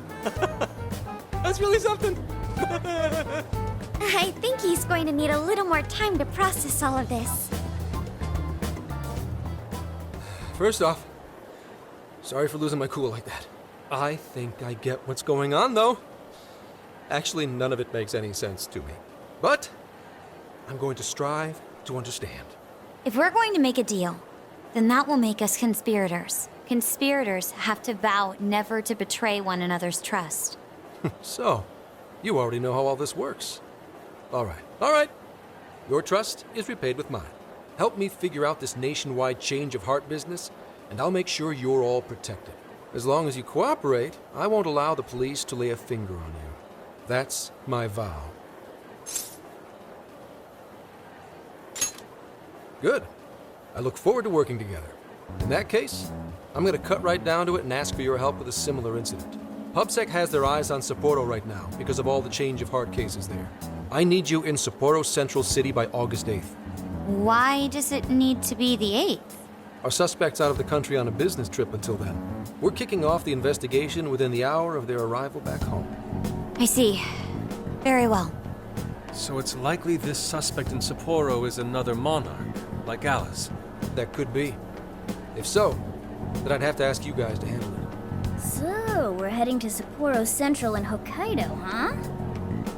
That's really something. I think he's going to need a little more time to process all of this. First off, sorry for losing my cool like that. I think I get what's going on, though. Actually, none of it makes any sense to me. But I'm going to strive to understand. If we're going to make a deal, then that will make us conspirators. Conspirators have to vow never to betray one another's trust. So, you already know how all this works. All right. Your trust is repaid with mine. Help me figure out this nationwide change of heart business, and I'll make sure you're all protected. As long as you cooperate, I won't allow the police to lay a finger on you. That's my vow. Good. I look forward to working together. In that case, I'm going to cut right down to it and ask for your help with a similar incident. PubSec has their eyes on Sapporo right now because of all the change of heart cases there. I need you in Sapporo Central City by August 8th. Why does it need to be the 8th? Our suspect's out of the country on a business trip until then. We're kicking off the investigation within the hour of their arrival back home. I see. Very well. So it's likely this suspect in Sapporo is another monarch, like Alice. That could be. If so, then I'd have to ask you guys to handle it. So, we're heading to Sapporo Central in Hokkaido, huh?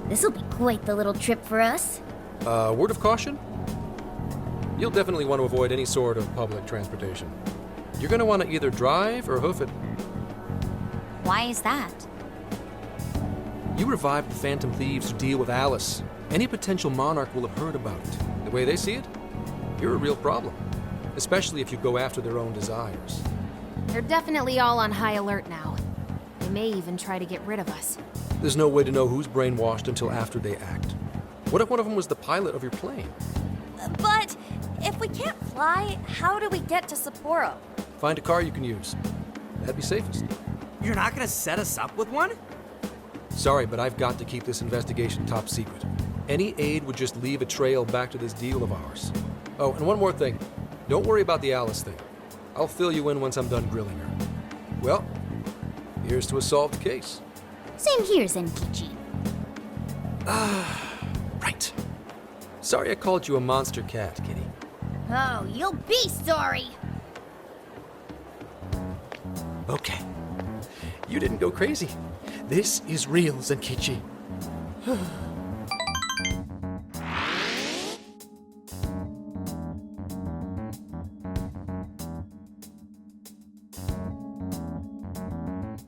This'll be quite the little trip for us. Word of caution? You'll definitely want to avoid any sort of public transportation. You're going to want to either drive or hoof it. Why is that? You revived the Phantom Thieves to deal with Alice. Any potential monarch will have heard about it. The way they see it, you're a real problem. Especially if you go after their own desires. They're definitely all on high alert now. They may even try to get rid of us. There's no way to know who's brainwashed until after they act. What if one of them was the pilot of your plane? But if we can't fly, how do we get to Sapporo? Find a car you can use. That'd be safest. You're not gonna set us up with one? Sorry, but I've got to keep this investigation top secret. Any aid would just leave a trail back to this deal of ours. Oh, and one more thing. Don't worry about the Alice thing. I'll fill you in once I'm done grilling her. Well, here's to a solved case. Same here, Zenkichi. Right. Sorry I called you a monster cat, Kitty. Oh, you'll be sorry! Okay. You didn't go crazy. This is real, Zenkichi.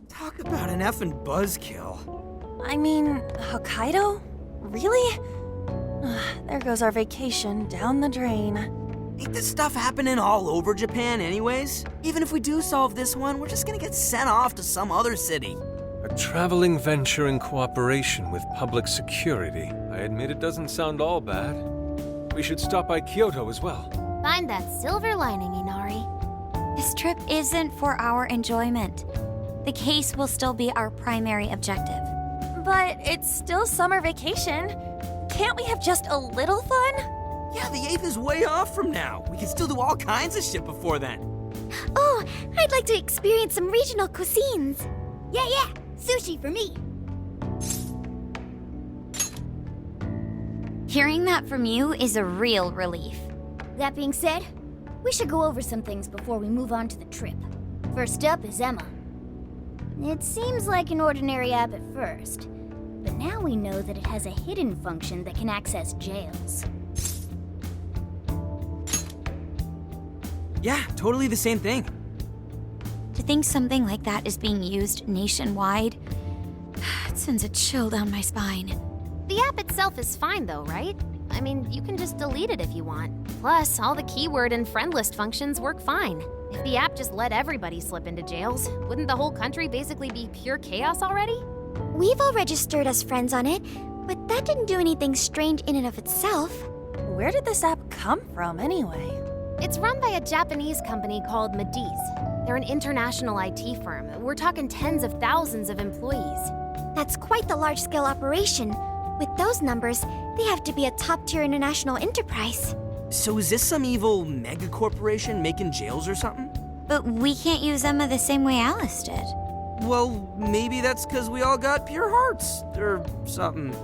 Talk about an effing buzzkill. I mean, Hokkaido? Really? There goes our vacation down the drain. Ain't this stuff happening all over Japan anyways? Even if we do solve this one, we're just gonna get sent off to some other city. A traveling venture in cooperation with public security. I admit it doesn't sound all bad. We should stop by Kyoto as well. Find that silver lining, Inari. This trip isn't for our enjoyment. The case will still be our primary objective. But it's still summer vacation. Can't we have just a little fun? Yeah, the 8th is way off from now. We can still do all kinds of shit before then. Oh, I'd like to experience some regional cuisines. Yeah, sushi for me. Hearing that from you is a real relief. That being said, we should go over some things before we move on to the trip. First up is Emma. It seems like an ordinary app at first, but now we know that it has a hidden function that can access jails. Yeah, totally the same thing. To think something like that is being used nationwide, it sends a chill down my spine. The app itself is fine though, right? I mean, you can just delete it if you want. Plus, all the keyword and friend list functions work fine. If the app just let everybody slip into jails, wouldn't the whole country basically be pure chaos already? We've all registered as friends on it, but that didn't do anything strange in and of itself. Where did this app come from anyway? It's run by a Japanese company called Mediz. They're an international IT firm. We're talking tens of thousands of employees. That's quite the large-scale operation. With those numbers, they have to be a top-tier international enterprise. So is this some evil mega corporation making jails or something? But we can't use Emma the same way Alice did. Well, maybe that's because we all got pure hearts, or something.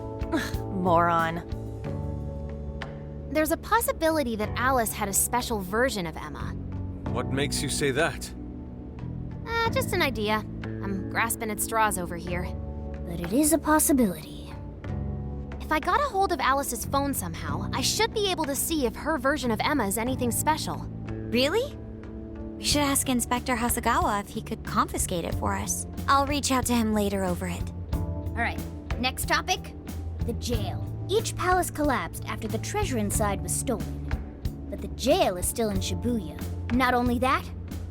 Moron. There's a possibility that Alice had a special version of Emma. What makes you say that? Just an idea. I'm grasping at straws over here. But it is a possibility. If I got a hold of Alice's phone somehow, I should be able to see if her version of Emma is anything special. Really? We should ask Inspector Hasagawa if he could confiscate it for us. I'll reach out to him later over it. Alright, next topic. The jail. Each palace collapsed after the treasure inside was stolen. But the jail is still in Shibuya. Not only that,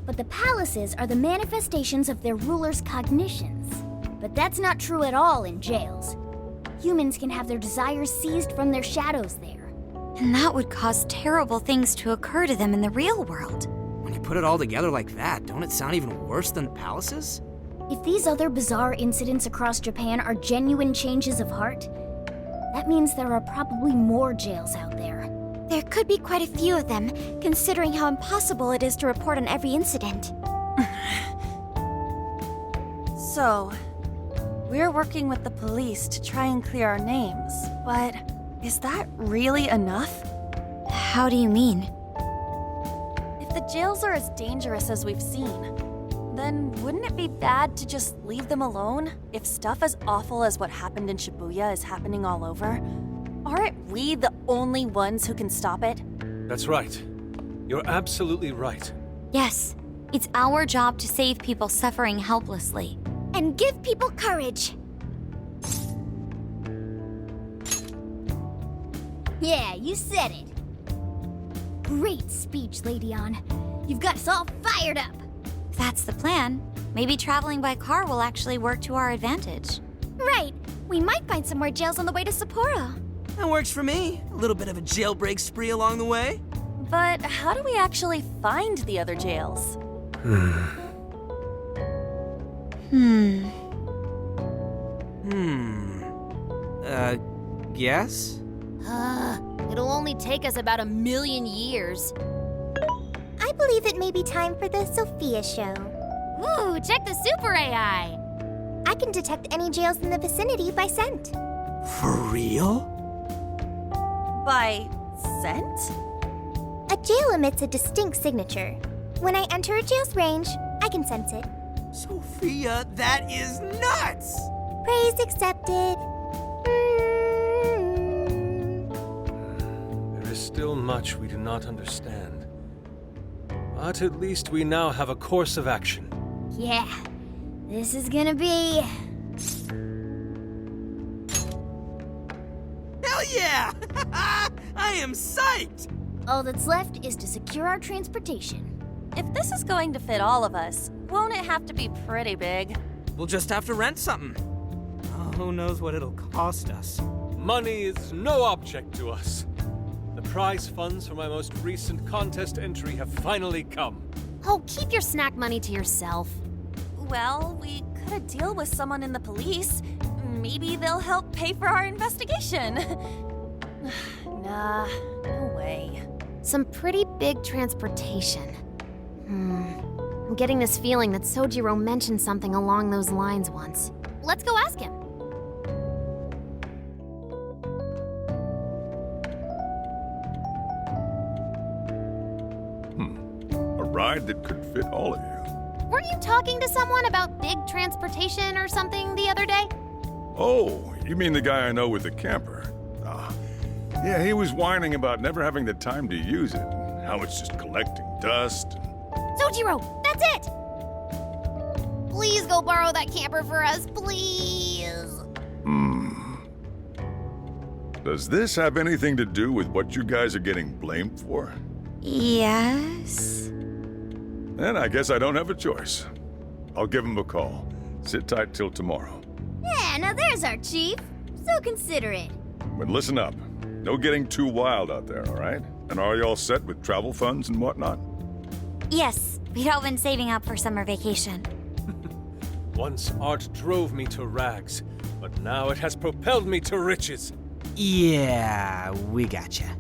but the palaces are the manifestations of their rulers' cognitions. But that's not true at all in jails. Humans can have their desires seized from their shadows there. And that would cause terrible things to occur to them in the real world. When you put it all together like that, don't it sound even worse than the palaces? If these other bizarre incidents across Japan are genuine changes of heart, that means there are probably more jails out there. There could be quite a few of them, considering how impossible it is to report on every incident. So, we're working with the police to try and clear our names, but is that really enough? How do you mean? If the jails are as dangerous as we've seen, then wouldn't it be bad to just leave them alone if stuff as awful as what happened in Shibuya is happening all over? Aren't we the only ones who can stop it? That's right. You're absolutely right. Yes, it's our job to save people suffering helplessly. And give people courage. Yeah, you said it. Great speech, Lady Ann. You've got us all fired up. If that's the plan, maybe traveling by car will actually work to our advantage. Right. We might find some more jails on the way to Sapporo. That works for me. A little bit of a jailbreak spree along the way. But how do we actually find the other jails? Guess? It'll only take us about 1,000,000 years. I believe it may be time for the Sophia show. Ooh, check the super AI! I can detect any jails in the vicinity by scent. For real? By scent? A jail emits a distinct signature. When I enter a jail's range, I can sense it. Sophia, that is nuts! Praise accepted. There is still much we do not understand. But at least we now have a course of action. Yeah, this is gonna be... Hell yeah! I am psyched! All that's left is to secure our transportation. If this is going to fit all of us, won't it have to be pretty big? We'll just have to rent something. Oh, who knows what it'll cost us. Money is no object to us. The prize funds for my most recent contest entry have finally come. Oh, keep your snack money to yourself. Well, we could deal with someone in the police. Maybe they'll help pay for our investigation. Nah, no way. Some pretty big transportation. I'm getting this feeling that Sojiro mentioned something along those lines once. Let's go ask him. A ride that could fit all of you. Weren't you talking to someone about big transportation or something the other day? Oh, you mean the guy I know with the camper? Yeah, he was whining about never having the time to use it, and how it's just collecting dust. Sojiro, that's it! Please go borrow that camper for us, please. Does this have anything to do with what you guys are getting blamed for? Yes. Then I guess I don't have a choice. I'll give him a call. Sit tight till tomorrow. Yeah, now there's our chief. So considerate. But listen up. No getting too wild out there, all right? And are you all set with travel funds and whatnot? Yes, we'd all been saving up for summer vacation. Once art drove me to rags, but now it has propelled me to riches. Yeah, we gotcha.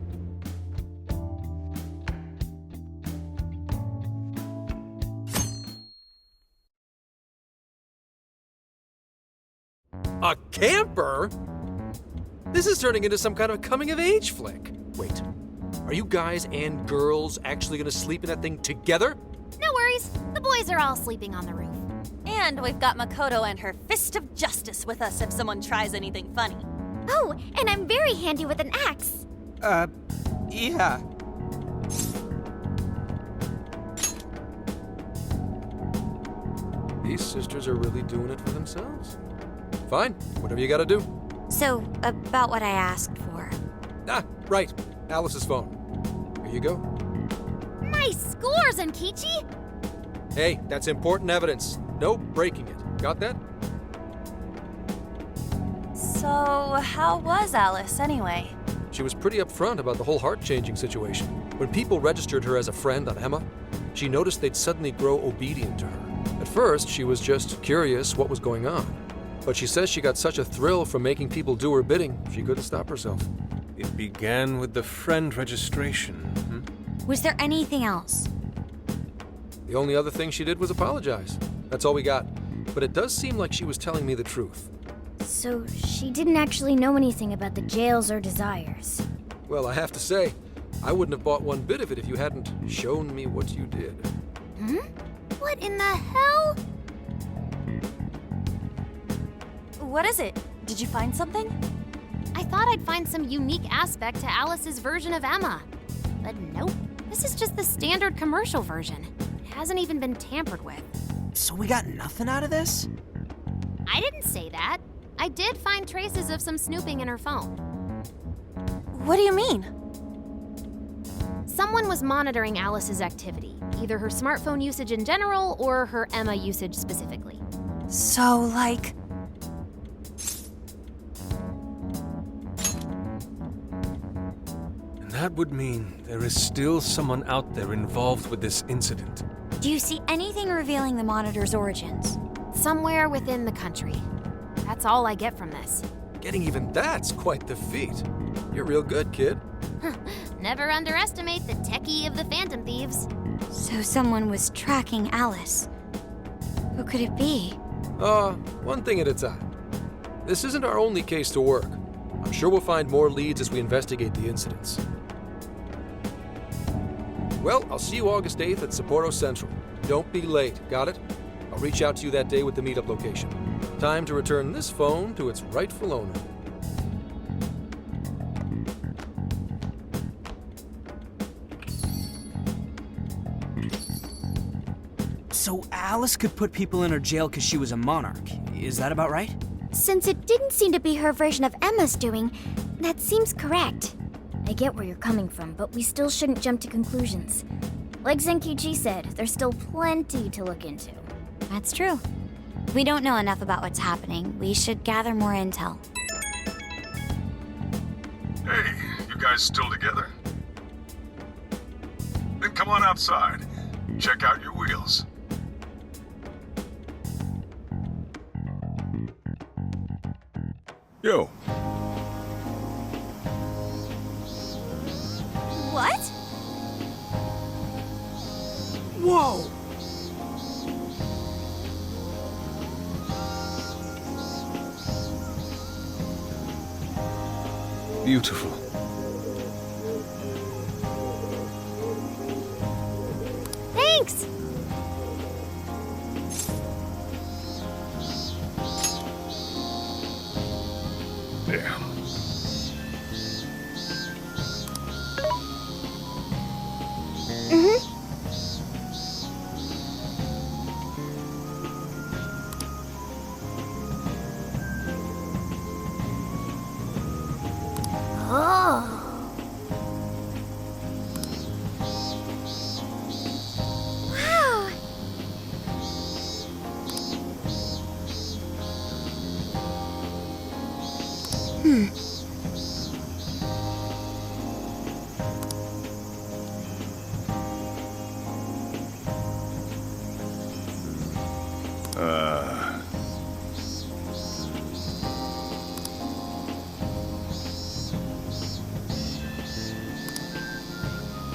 A camper? This is turning into some kind of coming-of-age flick. Wait, are you guys and girls actually gonna sleep in that thing together? No worries. The boys are all sleeping on the roof. And we've got Makoto and her Fist of Justice with us if someone tries anything funny. Oh, and I'm very handy with an axe. Yeah. These sisters are really doing it for themselves. Fine, whatever you gotta do. So, about what I asked for. Ah, right. Alice's phone. Here you go. Nice scores, Enkichi! Hey, that's important evidence. No breaking it. Got that? So, how was Alice anyway? She was pretty upfront about the whole heart-changing situation. When people registered her as a friend on Emma, she noticed they'd suddenly grow obedient to her. At first, she was just curious what was going on. But she says she got such a thrill from making people do her bidding, she couldn't stop herself. It began with the friend registration. Was there anything else? The only other thing she did was apologize. That's all we got. But it does seem like she was telling me the truth. So she didn't actually know anything about the jails or desires. Well, I have to say, I wouldn't have bought one bit of it if you hadn't shown me what you did. What in the hell? What is it? Did you find something? I thought I'd find some unique aspect to Alice's version of Emma. But nope. This is just the standard commercial version. It hasn't even been tampered with. So we got nothing out of this? I didn't say that. I did find traces of some snooping in her phone. What do you mean? Someone was monitoring Alice's activity, either her smartphone usage in general or her Emma usage specifically. So, like... And that would mean there is still someone out there involved with this incident. Do you see anything revealing the monitor's origins? Somewhere within the country. That's all I get from this. Getting even that's quite the feat. You're real good, kid. Never underestimate the techie of the Phantom Thieves. So someone was tracking Alice. Who could it be? One thing at a time. This isn't our only case to work. I'm sure we'll find more leads as we investigate the incidents. Well, I'll see you August 8th at Sapporo Central. Don't be late, got it? I'll reach out to you that day with the meetup location. Time to return this phone to its rightful owner. So Alice could put people in her jail because she was a monarch. Is that about right? Since it didn't seem to be her version of Emma's doing, that seems correct. I get where you're coming from, but we still shouldn't jump to conclusions. Like Zenkichi said, there's still plenty to look into. That's true. We don't know enough about what's happening. We should gather more intel. Hey, you guys still together? Then come on outside. Check out your wheels. Yo. What? Whoa! Beautiful. Thanks! Damn.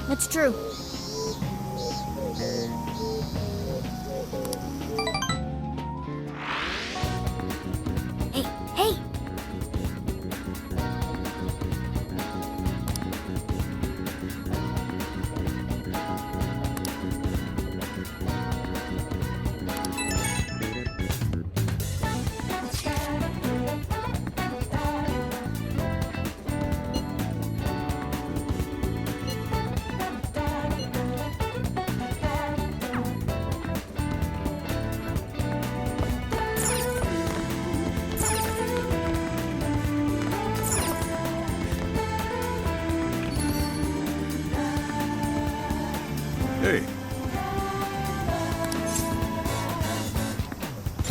That's true. Hey,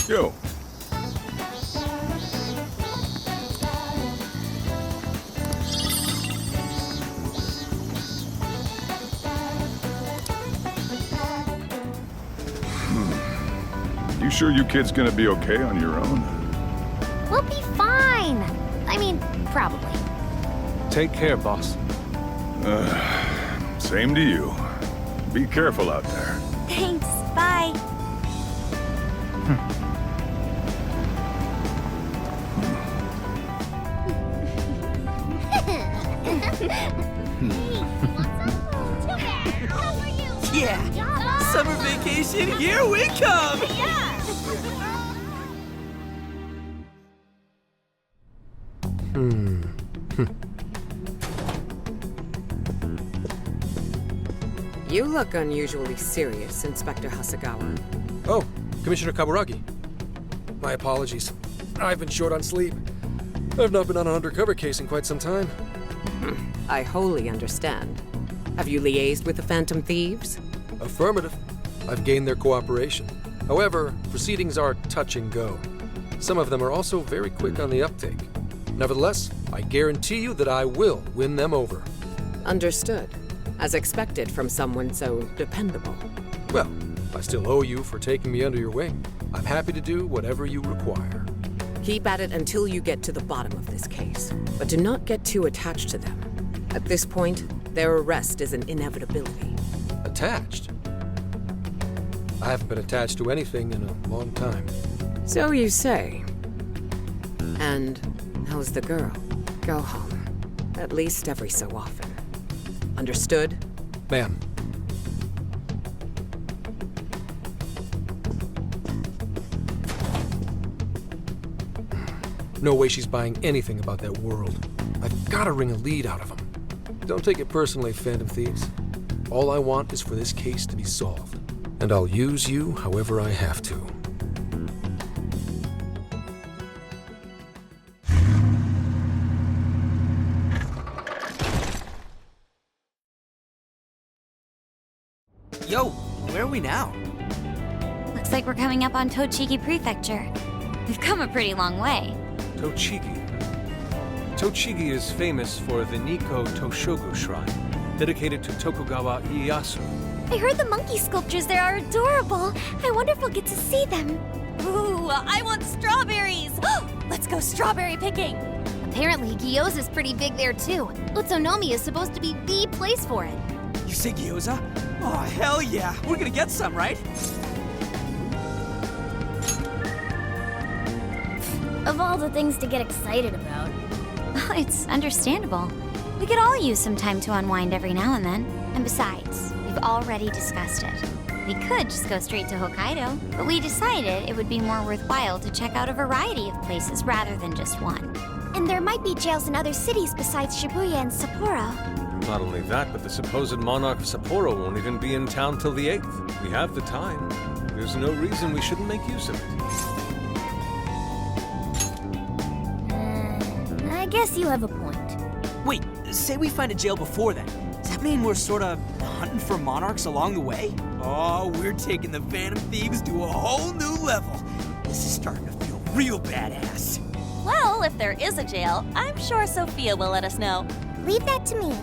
Yo. You sure you kids gonna be okay on your own? We'll be fine. I mean, probably. Take care, boss. Same to you. Be careful out there. Thanks. Bye. Yeah! Summer vacation, here we come! You look unusually serious, Inspector Hasegawa. Oh, Commissioner Kaburagi. My apologies. I've been short on sleep. I've not been on an undercover case in quite some time. I wholly understand. Have you liaised with the Phantom Thieves? Affirmative. I've gained their cooperation. However, proceedings are touch and go. Some of them are also very quick on the uptake. Nevertheless, I guarantee you that I will win them over. Understood. As expected from someone so dependable. Well, I still owe you for taking me under your wing. I'm happy to do whatever you require. Keep at it until you get to the bottom of this case. But do not get too attached to them. At this point, their arrest is an inevitability. Attached? I haven't been attached to anything in a long time. So you say. And how's the girl? Go home. At least every so often. Understood? Ma'am. No way she's buying anything about that world. I've got to wring a lead out of them. Don't take it personally, Phantom Thieves. All I want is for this case to be solved. And I'll use you however I have to. Yo, where are we now? Looks like we're coming up on Tochigi Prefecture. We've come a pretty long way. Tochigi. Tochigi is famous for the Nikko Toshogu Shrine, dedicated to Tokugawa Ieyasu. I heard the monkey sculptures there are adorable. I wonder if we'll get to see them. Ooh, I want strawberries! Let's go strawberry picking! Apparently, gyoza's pretty big there too. Utsunomi is supposed to be the place for it. You say gyoza? Oh, hell yeah! We're gonna get some, right? Of all the things to get excited about. Well, it's understandable. We could all use some time to unwind every now and then. And besides, we've already discussed it. We could just go straight to Hokkaido, but we decided it would be more worthwhile to check out a variety of places rather than just one. And there might be jails in other cities besides Shibuya and Sapporo. Not only that, but the supposed monarch of Sapporo won't even be in town till the 8th. We have the time. There's no reason we shouldn't make use of it. I guess you have a point. Wait, say we find a jail before then. Does that mean we're sort of hunting for monarchs along the way? Oh, we're taking the Phantom Thieves to a whole new level. This is starting to feel real badass. Well, if there is a jail, I'm sure Sophia will let us know. Leave that to me.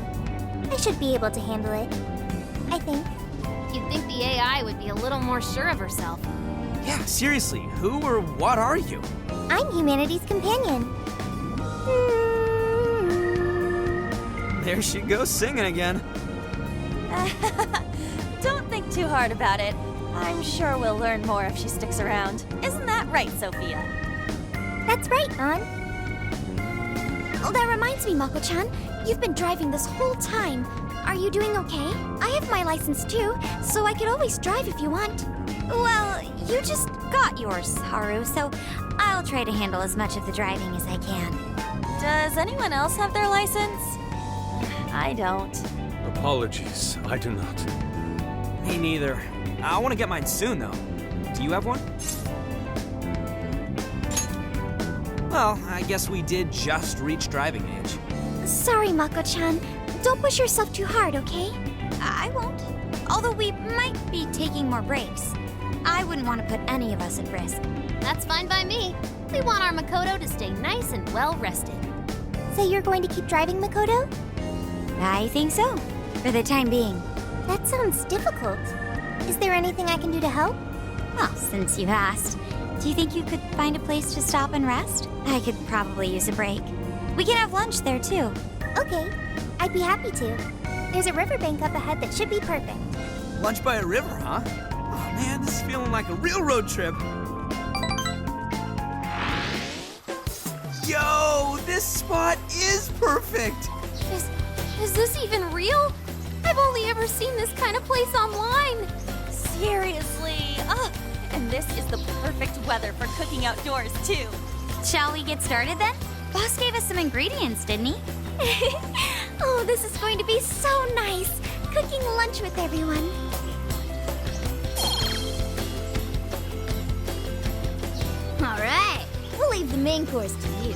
I should be able to handle it. I think. You'd think the AI would be a little more sure of herself. Yeah, seriously, who or what are you? I'm humanity's companion. There she goes singing again. Don't think too hard about it. I'm sure we'll learn more if she sticks around. Isn't that right, Sophia? That's right, An. Oh, that reminds me, Mako-chan. You've been driving this whole time. Are you doing okay? I have my license too, so I could always drive if you want. Well, you just got yours, Haru, so I'll try to handle as much of the driving as I can. Does anyone else have their license? I don't. Apologies, I do not. Me neither. I want to get mine soon, though. Do you have one? Well, I guess we did just reach driving age. Sorry, Mako-chan. Don't push yourself too hard, okay? I won't. Although we might be taking more breaks. I wouldn't want to put any of us at risk. That's fine by me. We want our Makoto to stay nice and well rested. So you're going to keep driving, Makoto? I think so, for the time being. That sounds difficult. Is there anything I can do to help? Well, since you asked, do you think you could find a place to stop and rest? I could probably use a break. We can have lunch there, too. Okay, I'd be happy to. There's a riverbank up ahead that should be perfect. Lunch by a river, huh? Oh man, this is feeling like a real road trip. Yo, this spot is perfect! Is this even real? I've only ever seen this kind of place online. Seriously. Ugh. And this is the perfect weather for cooking outdoors, too. Shall we get started then? Boss gave us some ingredients, didn't he? Oh, this is going to be so nice. Cooking lunch with everyone. All right, we'll leave the main course to you.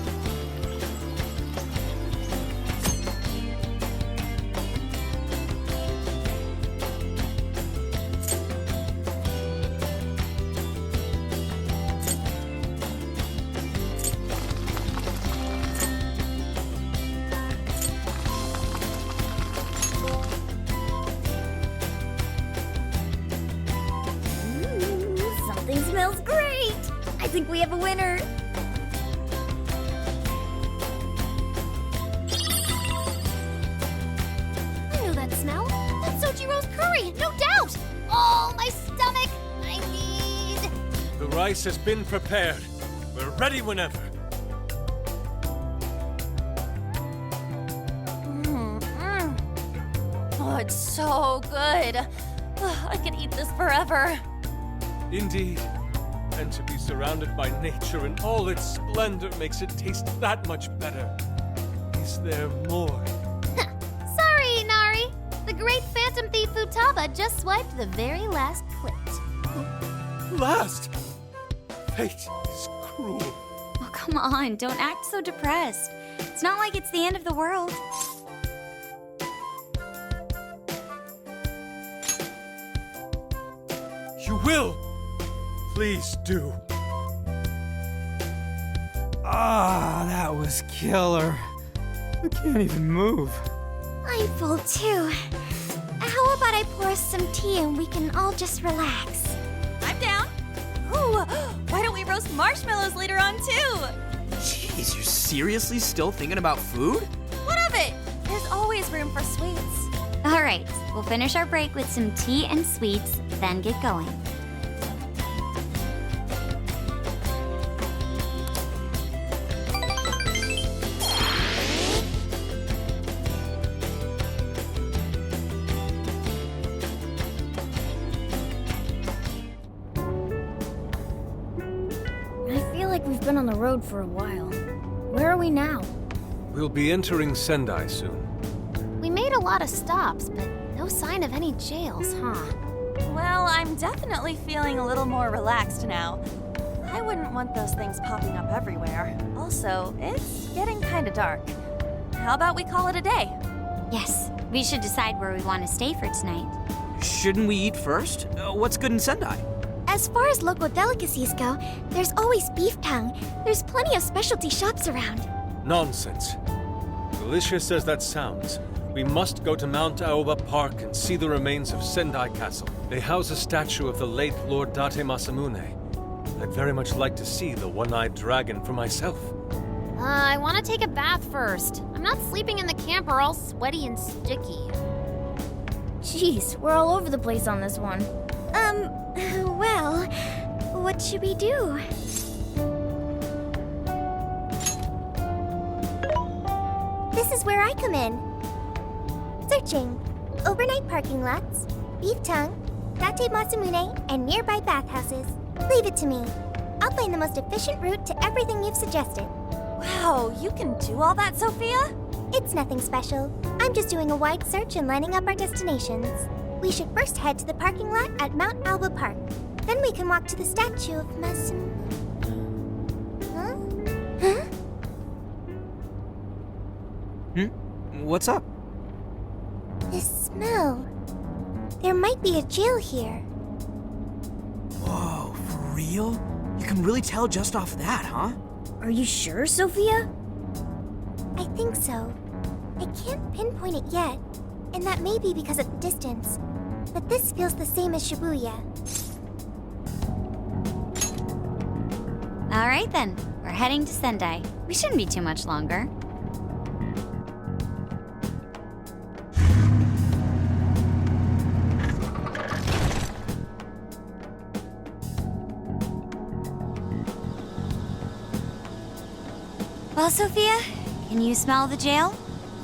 Something smells great! I think we have a winner! I know that smell. That's Sojiro's curry, no doubt! Oh, my stomach! I need... The rice has been prepared. We're ready whenever. Oh, it's so good. Ugh, I could eat this forever. Indeed. And to be surrounded by nature in all its splendor makes it taste that much better. Is there more? Sorry, Inari. The great phantom thief Futaba just swiped the very last plate. Last! Fate is cruel. Oh, come on, don't act so depressed. It's not like it's the end of the world. You will! Please do. Ah, that was killer. I can't even move. I'm full too. How about I pour us some tea and we can all just relax? I'm down. Ooh, why don't we roast marshmallows later on, too? Jeez, you're seriously still thinking about food? What of it? There's always room for sweets. All right, we'll finish our break with some tea and sweets, then get going. We've been on the road for a while. Where are we now? We'll be entering Sendai soon. We made a lot of stops, but no sign of any jails, huh? Well, I'm definitely feeling a little more relaxed now. I wouldn't want those things popping up everywhere. Also, it's getting kind of dark. How about we call it a day? Yes, we should decide where we want to stay for tonight. Shouldn't we eat first? What's good in Sendai? As far as local delicacies go, there's always beef tongue. There's plenty of specialty shops around. Nonsense. Delicious as that sounds, we must go to Mount Aoba Park and see the remains of Sendai Castle. They house a statue of the late Lord Date Masamune. I'd very much like to see the one-eyed dragon for myself. I want to take a bath first. I'm not sleeping in the camper all sweaty and sticky. Jeez, we're all over the place on this one. Well, what should we do? This is where I come in. Searching. Overnight parking lots, beef tongue, Date Masamune, and nearby bathhouses. Leave it to me. I'll find the most efficient route to everything you've suggested. Wow, you can do all that, Sophia? It's nothing special. I'm just doing a wide search and lining up our destinations. We should first head to the parking lot at Mount Aoba Park. Then we can walk to the statue of Masamune. Huh? What's up? This smell. There might be a jail here. Whoa. real? You can really tell just off that, huh? Are you sure, Sophia? I think so. I can't pinpoint it yet, and that may be because of the distance. But this feels the same as Shibuya. All right then, we're heading to Sendai. We shouldn't be too much longer. Well, Sophia, can you smell the jail?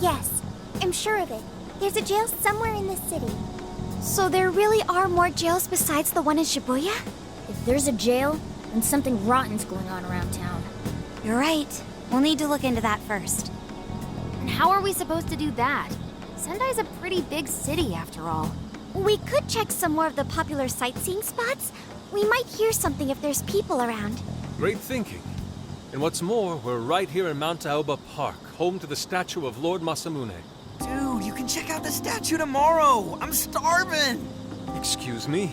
Yes, I'm sure of it. There's a jail somewhere in this city. So there really are more jails besides the one in Shibuya? If there's a jail, then something rotten's going on around town. You're right. We'll need to look into that first. And how are we supposed to do that? Sendai's a pretty big city, after all. We could check some more of the popular sightseeing spots. We might hear something if there's people around. Great thinking. And what's more, we're right here in Mount Aoba Park, home to the statue of Lord Masamune. Dude, you can check out the statue tomorrow! I'm starving! Excuse me?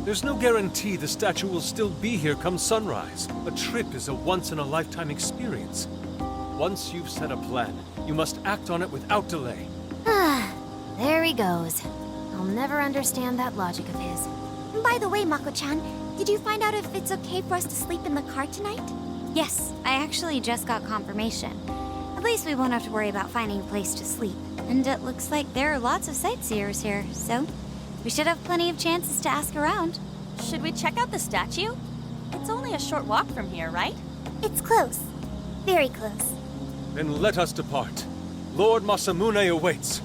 There's no guarantee the statue will still be here come sunrise. A trip is a once-in-a-lifetime experience. Once you've set a plan, you must act on it without delay. There he goes. I'll never understand that logic of his. By the way, Mako-chan, did you find out if it's okay for us to sleep in the car tonight? Yes, I actually just got confirmation. At least we won't have to worry about finding a place to sleep. And it looks like there are lots of sightseers here, so we should have plenty of chances to ask around. Should we check out the statue? It's only a short walk from here, right? It's close. Very close. Then let us depart. Lord Masamune awaits.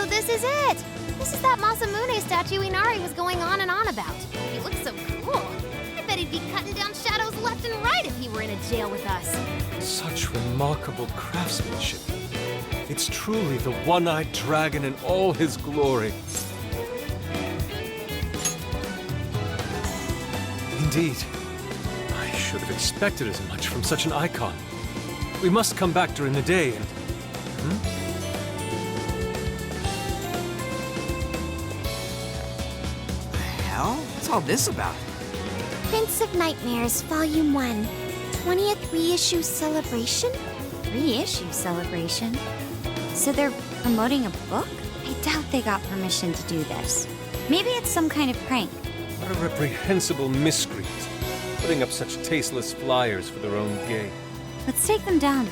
This is it! This is that Masamune statue Inari was going on and on about. He looks so cool. I bet he'd be cutting down shadows left and right if he were in a jail with us. Such remarkable craftsmanship. It's truly the one-eyed dragon in all his glory. Indeed. I should have expected as much from such an icon. We must come back during the day and... What's all this about? Prince of Nightmares, Volume 1. 20th reissue celebration? Reissue celebration? So they're promoting a book? I doubt they got permission to do this. Maybe it's some kind of prank. What a reprehensible miscreant, putting up such tasteless flyers for their own gain. Let's take them down.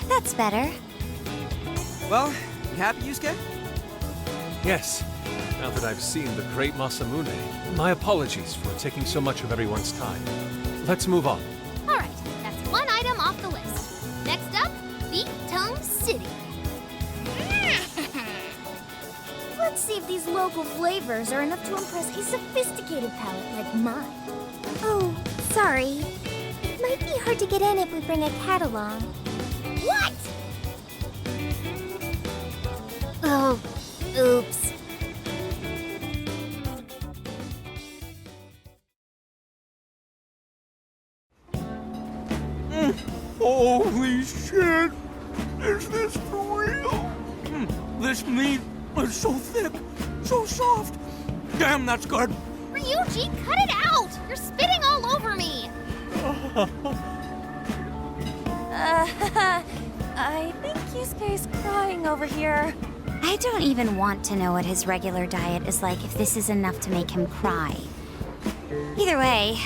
That's better. Well, you happy, Yusuke? Yes. Now that I've seen the great Masamune, my apologies for taking so much of everyone's time. Let's move on. All right, that's one item off the list. Next up, Beat Tone City. Let's see if these local flavors are enough to impress a sophisticated palate like mine. Oh, sorry. It might be hard to get in if we bring a cat along. What? Oh, oops. Holy shit! Is this for real? This meat is so thick, so soft. Damn, that's good. Ryuji, cut it out! You're spitting all over me! I think Yusuke's crying over here. I don't even want to know what his regular diet is like if this is enough to make him cry. Either way,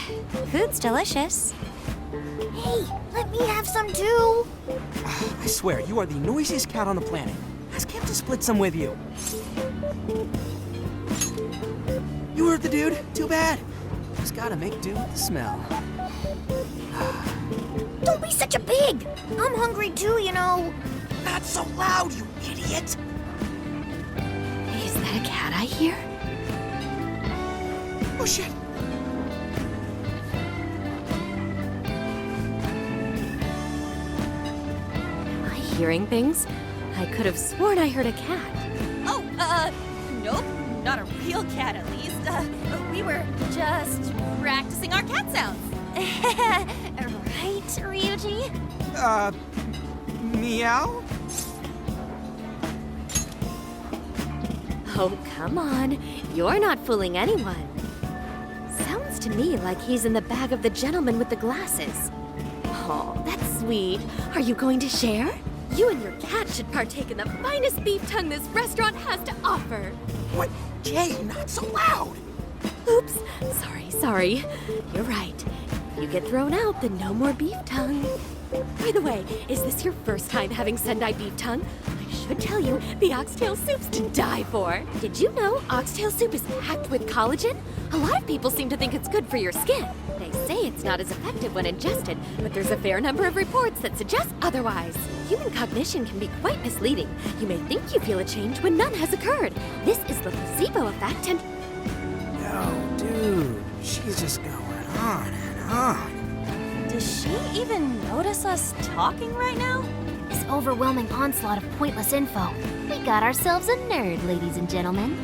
food's delicious. Hey, let me have some too. I swear, you are the noisiest cat on the planet. Ask him to split some with you. You heard the dude. Too bad. Just gotta make do with the smell. Don't be such a pig! I'm hungry too, you know. Not so loud, you idiot! Is that a cat I hear? Oh shit! Am I hearing things? I could have sworn I heard a cat. Oh, nope. Not a real cat, at least. We were just practicing our cat sounds. Right, Ryuji? Meow? Oh, come on. You're not fooling anyone. Sounds to me like he's in the bag of the gentleman with the glasses. Oh, that's sweet. Are you going to share? You and your cat should partake in the finest beef tongue this restaurant has to offer. What? Jay, not so loud! Oops. Sorry. You're right. If you get thrown out, then no more beef tongue. By the way, is this your first time having Sendai beef tongue? I should tell you, the oxtail soup's to die for. Did you know oxtail soup is packed with collagen? A lot of people seem to think it's good for your skin. They say it's not as effective when ingested, but there's a fair number of reports that suggest otherwise. Human cognition can be quite misleading. You may think you feel a change when none has occurred. This is the placebo effect and... No, dude. She's just going on and on. Does she even notice us talking right now? This overwhelming onslaught of pointless info. We got ourselves a nerd, ladies and gentlemen.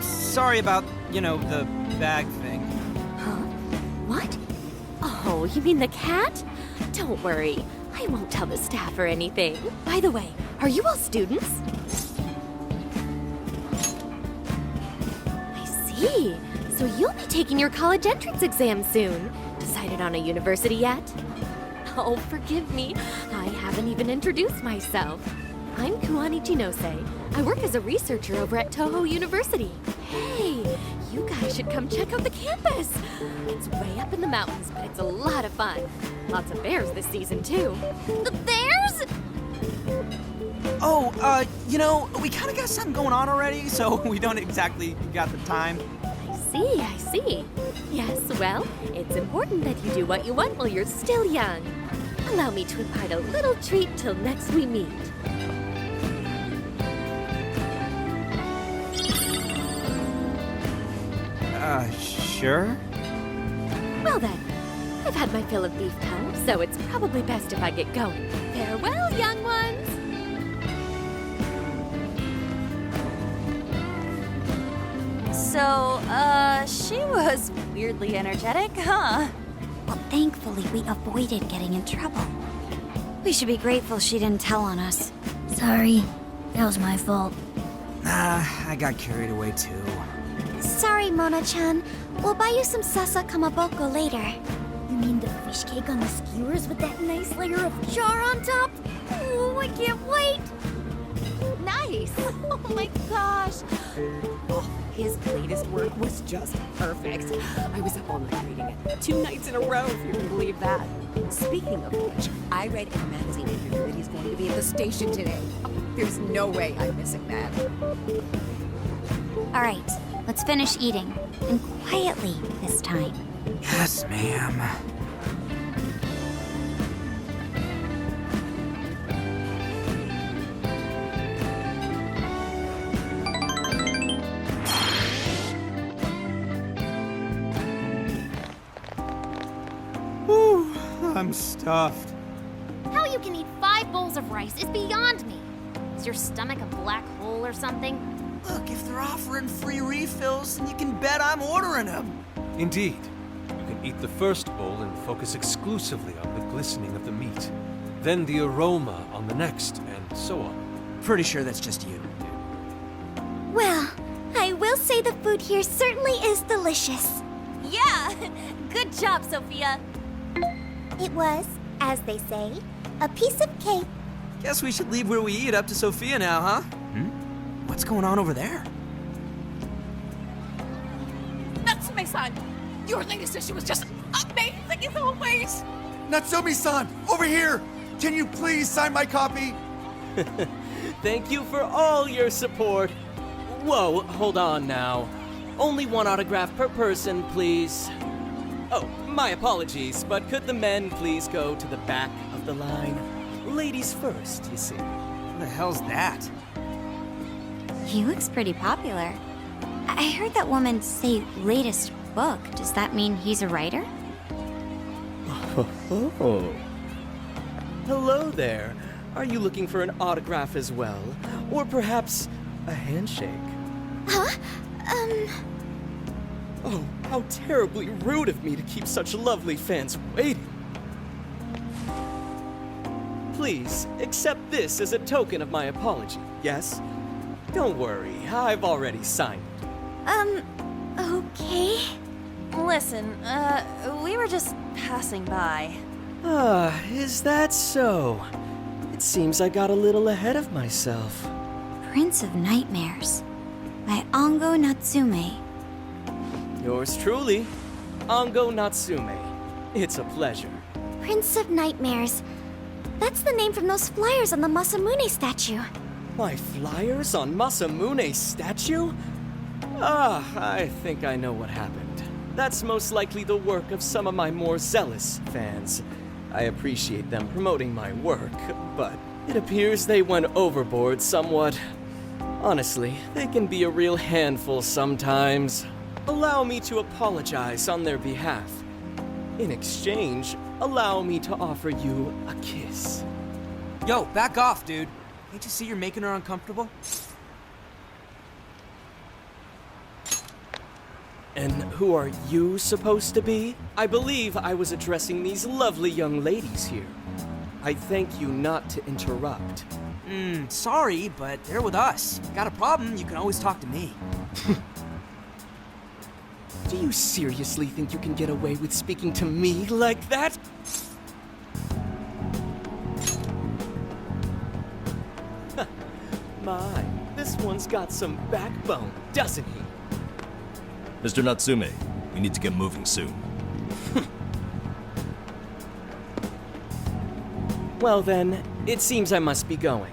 Sorry about, the bag thing. Huh? What? Oh, you mean the cat? Don't worry. I won't tell the staff or anything. By the way, are you all students? I see. So you'll be taking your college entrance exam soon. Decided on a university yet? Oh, forgive me. I haven't even introduced myself. I'm Kuani Chinose. I work as a researcher over at Toho University. Hey, you guys should come check out the campus. It's way up in the mountains, but it's a lot of fun. Lots of bears this season, too. The bears? Oh, we kind of got something going on already, so we don't exactly got the time. I see. Yes, well, it's important that you do what you want while you're still young. Allow me to impart a little treat till next we meet. Sure? Well then, I've had my fill of beef tongue, so it's probably best if I get going. Farewell, young ones! So, she was weirdly energetic, huh? Well, thankfully, we avoided getting in trouble. We should be grateful she didn't tell on us. Sorry. That was my fault. I got carried away too. Sorry, Mona-chan. We'll buy you some sasa kamaboko later. You mean the fish cake on the skewers with that nice layer of char on top? Oh, I can't wait! Nice! Oh my gosh! Oh, his latest work was just perfect. I was up all night reading it. 2 nights in a row, if you can believe that. Speaking of which, I read in a magazine interview that he's going to be at the station today. There's no way I'm missing that. All right, let's finish eating. And quietly this time. Yes, ma'am. Whew, I'm stuffed. How you can eat 5 bowls of rice is beyond me. Is your stomach a black hole or something? Look, if they're offering free refills, then you can bet I'm ordering them. Indeed. You can eat the first bowl and focus exclusively on the glistening of the meat. Then the aroma on the next, and so on. Pretty sure that's just you. Well, I will say the food here certainly is delicious. Yeah! Good job, Sophia! It was, as they say, a piece of cake. Guess we should leave where we eat up to Sophia now, huh? What's going on over there? Natsume-san, your latest issue was just amazing as always! Natsumi-san, over here! Can you please sign my copy? Thank you for all your support. Whoa, hold on now. Only one autograph per person, please. Oh, my apologies, but could the men please go to the back of the line? Ladies first, you see. What the hell's that? He looks pretty popular. I heard that woman say latest book. Does that mean he's a writer? Oh. Hello there. Are you looking for an autograph as well? Or perhaps a handshake? Huh? Oh, how terribly rude of me to keep such lovely fans waiting. Please, accept this as a token of my apology, yes? Don't worry, I've already signed it. Okay. Listen, we were just passing by. Ah, is that so? It seems I got a little ahead of myself. Prince of Nightmares by Ango Natsume. Yours truly, Ango Natsume. It's a pleasure. Prince of Nightmares. That's the name from those flyers on the Masamune statue. My flyers on Masamune's statue? Ah, I think I know what happened. That's most likely the work of some of my more zealous fans. I appreciate them promoting my work, but it appears they went overboard somewhat. Honestly, they can be a real handful sometimes. Allow me to apologize on their behalf. In exchange, allow me to offer you a kiss. Yo, back off, dude. Can't you see you're making her uncomfortable? And who are you supposed to be? I believe I was addressing these lovely young ladies here. I thank you not to interrupt. Sorry, but they're with us. Got a problem, you can always talk to me. Do you seriously think you can get away with speaking to me like that? My, this one's got some backbone, doesn't he? Mr. Natsume, we need to get moving soon. Well then, it seems I must be going.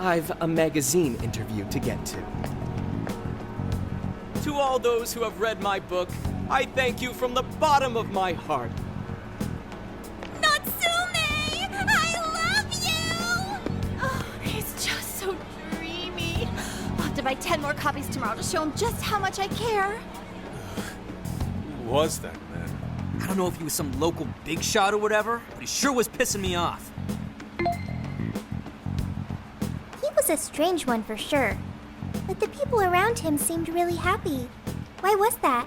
I've a magazine interview to get to. To all those who have read my book, I thank you from the bottom of my heart. Natsume! I love you! Oh, he's just so dreamy. I'll have to buy 10 more copies tomorrow to show him just how much I care. Who was that man? I don't know if he was some local big shot or whatever, but he sure was pissing me off. He was a strange one for sure. But the people around him seemed really happy. Why was that?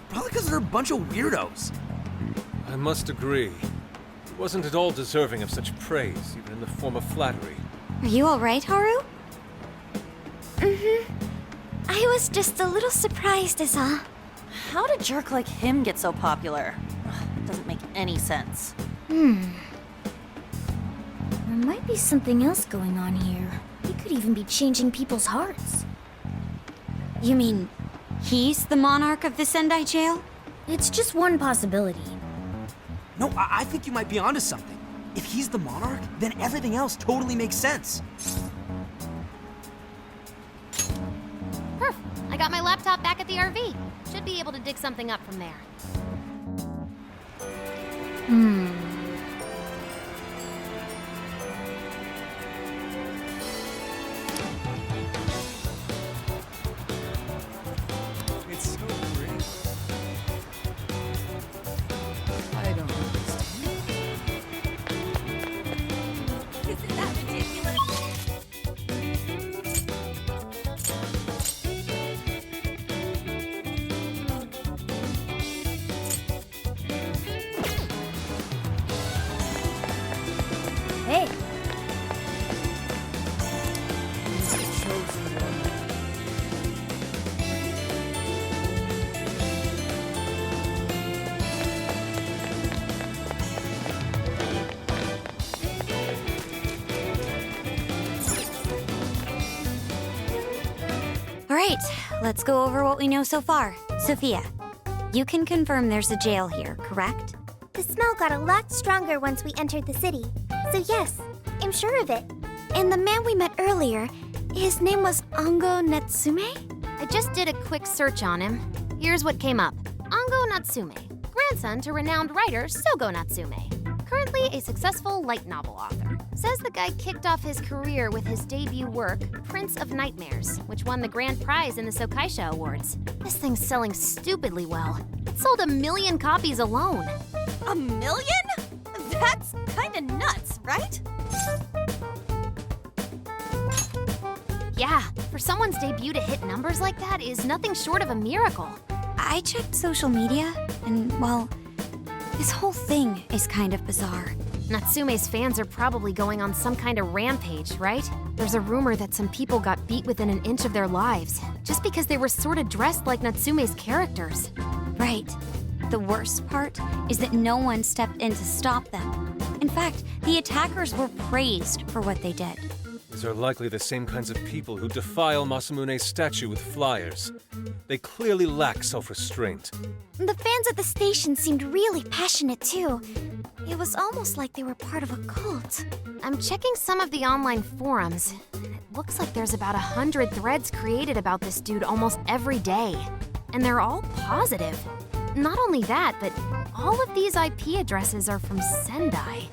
Probably because they're a bunch of weirdos. I must agree. He wasn't at all deserving of such praise, even in the form of flattery. Are you alright, Haru? I was just a little surprised is all. How did a jerk like him get so popular? Doesn't make any sense. There might be something else going on here. He could even be changing people's hearts. You mean he's the monarch of the Sendai jail? It's just one possibility. No, I think you might be onto something. If he's the monarch, then everything else totally makes sense. Perf, I got my laptop back at the RV. Should be able to dig something up from there. It's so great. I don't understand. Isn't that ridiculous? Hey, Alright, let's go over what we know so far. Sophia, you can confirm there's a jail here, correct? The smell got a lot stronger once we entered the city. So yes, I'm sure of it. And the man we met earlier, his name was Ango Natsume? I just did a quick search on him. Here's what came up. Ango Natsume, grandson to renowned writer Sogo Natsume. Currently a successful light novel author. Says the guy kicked off his career with his debut work, Prince of Nightmares, which won the grand prize in the Sokaisha Awards. This thing's selling stupidly well. It sold 1 million copies alone. 1 million? That's kinda nuts, right? Yeah, for someone's debut to hit numbers like that is nothing short of a miracle. I checked social media, and, well, this whole thing is kind of bizarre. Natsume's fans are probably going on some kind of rampage, right? There's a rumor that some people got beat within an inch of their lives, just because they were sort of dressed like Natsume's characters. Right. The worst part is that no one stepped in to stop them. In fact, the attackers were praised for what they did. These are likely the same kinds of people who defile Masamune's statue with flyers. They clearly lack self-restraint. The fans at the station seemed really passionate too. It was almost like they were part of a cult. I'm checking some of the online forums, and it looks like there's about 100 threads created about this dude almost every day. And they're all positive. Not only that, but all of these IP addresses are from Sendai.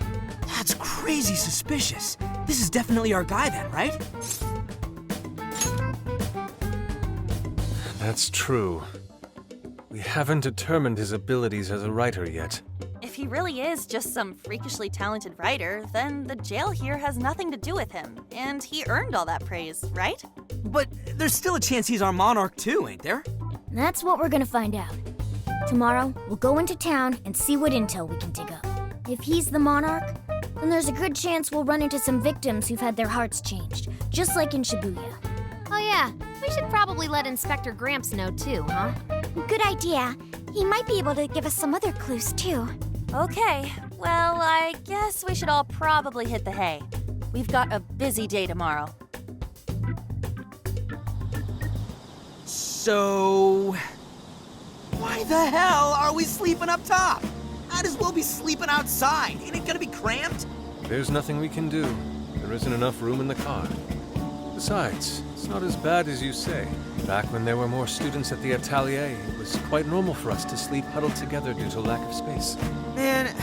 That's crazy suspicious. This is definitely our guy then, right? That's true. We haven't determined his abilities as a writer yet. If he really is just some freakishly talented writer, then the jail here has nothing to do with him, and he earned all that praise, right? But there's still a chance he's our monarch too, ain't there? That's what we're gonna find out. Tomorrow, we'll go into town and see what intel we can dig up. If he's the monarch, then there's a good chance we'll run into some victims who've had their hearts changed, just like in Shibuya. Oh yeah, we should probably let Inspector Gramps know too, huh? Good idea. He might be able to give us some other clues too. Okay, well, I guess we should all probably hit the hay. We've got a busy day tomorrow. So... why the hell are we sleeping up top? Might as well be sleeping outside. Ain't it gonna be cramped? There's nothing we can do. There isn't enough room in the car. Besides, it's not as bad as you say. Back when there were more students at the atelier, it was quite normal for us to sleep huddled together due to lack of space. Man,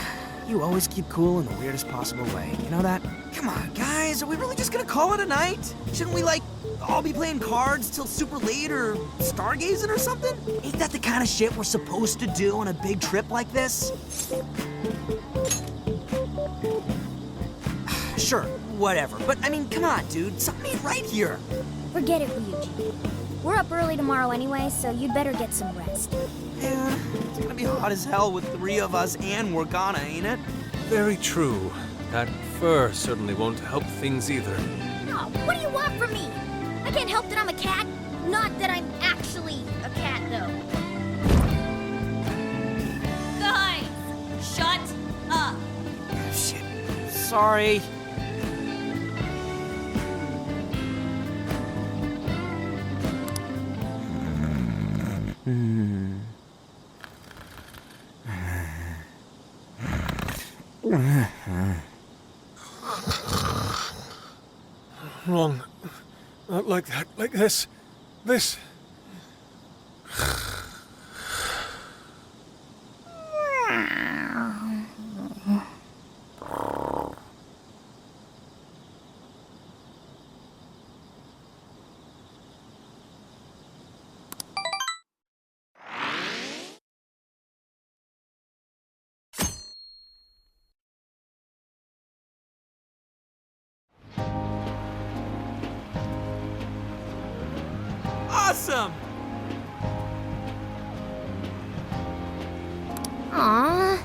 you always keep cool in the weirdest possible way. You know that? Come on, guys, are we really just gonna call it a night? Shouldn't we, like, all be playing cards till super late or stargazing or something? Ain't that the kind of shit we're supposed to do on a big trip like this? Sure, whatever. But, I mean, come on, dude. Something ain't right here. Forget it, Ryuji. We're up early tomorrow anyway, so you'd better get some rest. Yeah, it's gonna be hot as hell with 3 of us and Morgana, ain't it? Very true. That fur certainly won't help things either. Oh, what do you want from me? I can't help that I'm a cat. Not that I'm actually a cat, though. Guys, shut up. Shit. Sorry. Wrong. Not like that. Like this. This. Awesome! Aww.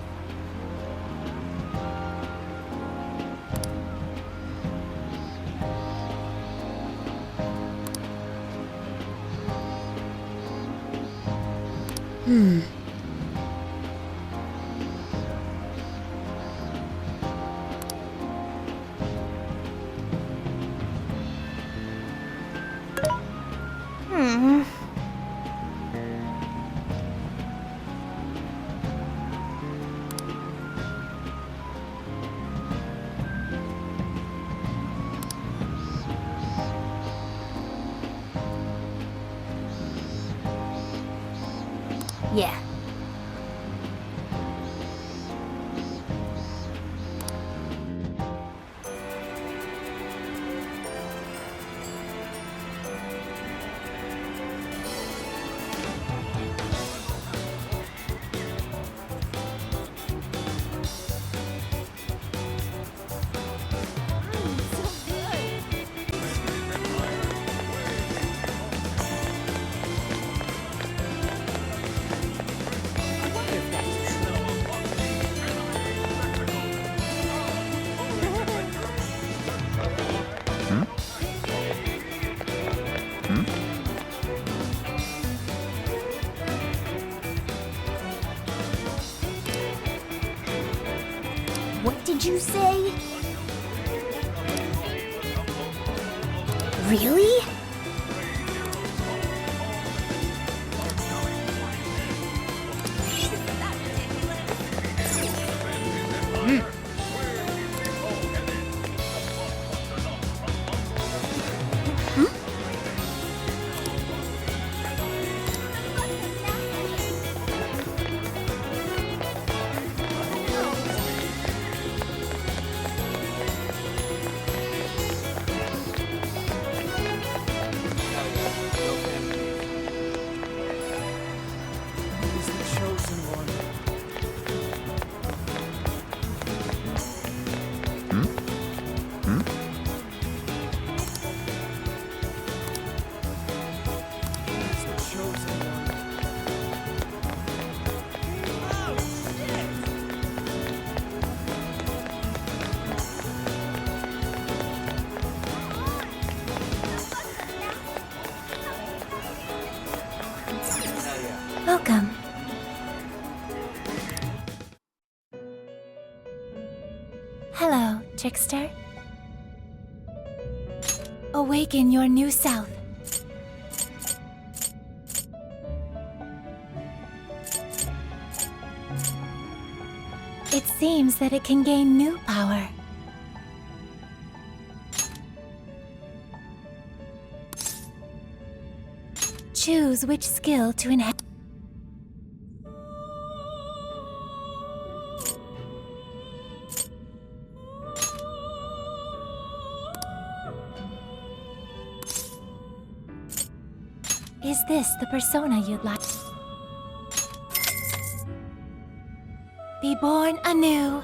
Yeah. What did you say? Really? He's the chosen one. He's the chosen one. Welcome. Hello, trickster. Awaken your new self. It seems that it can gain new power. Choose which skill to enhance. Is this the persona you'd like? Be born anew.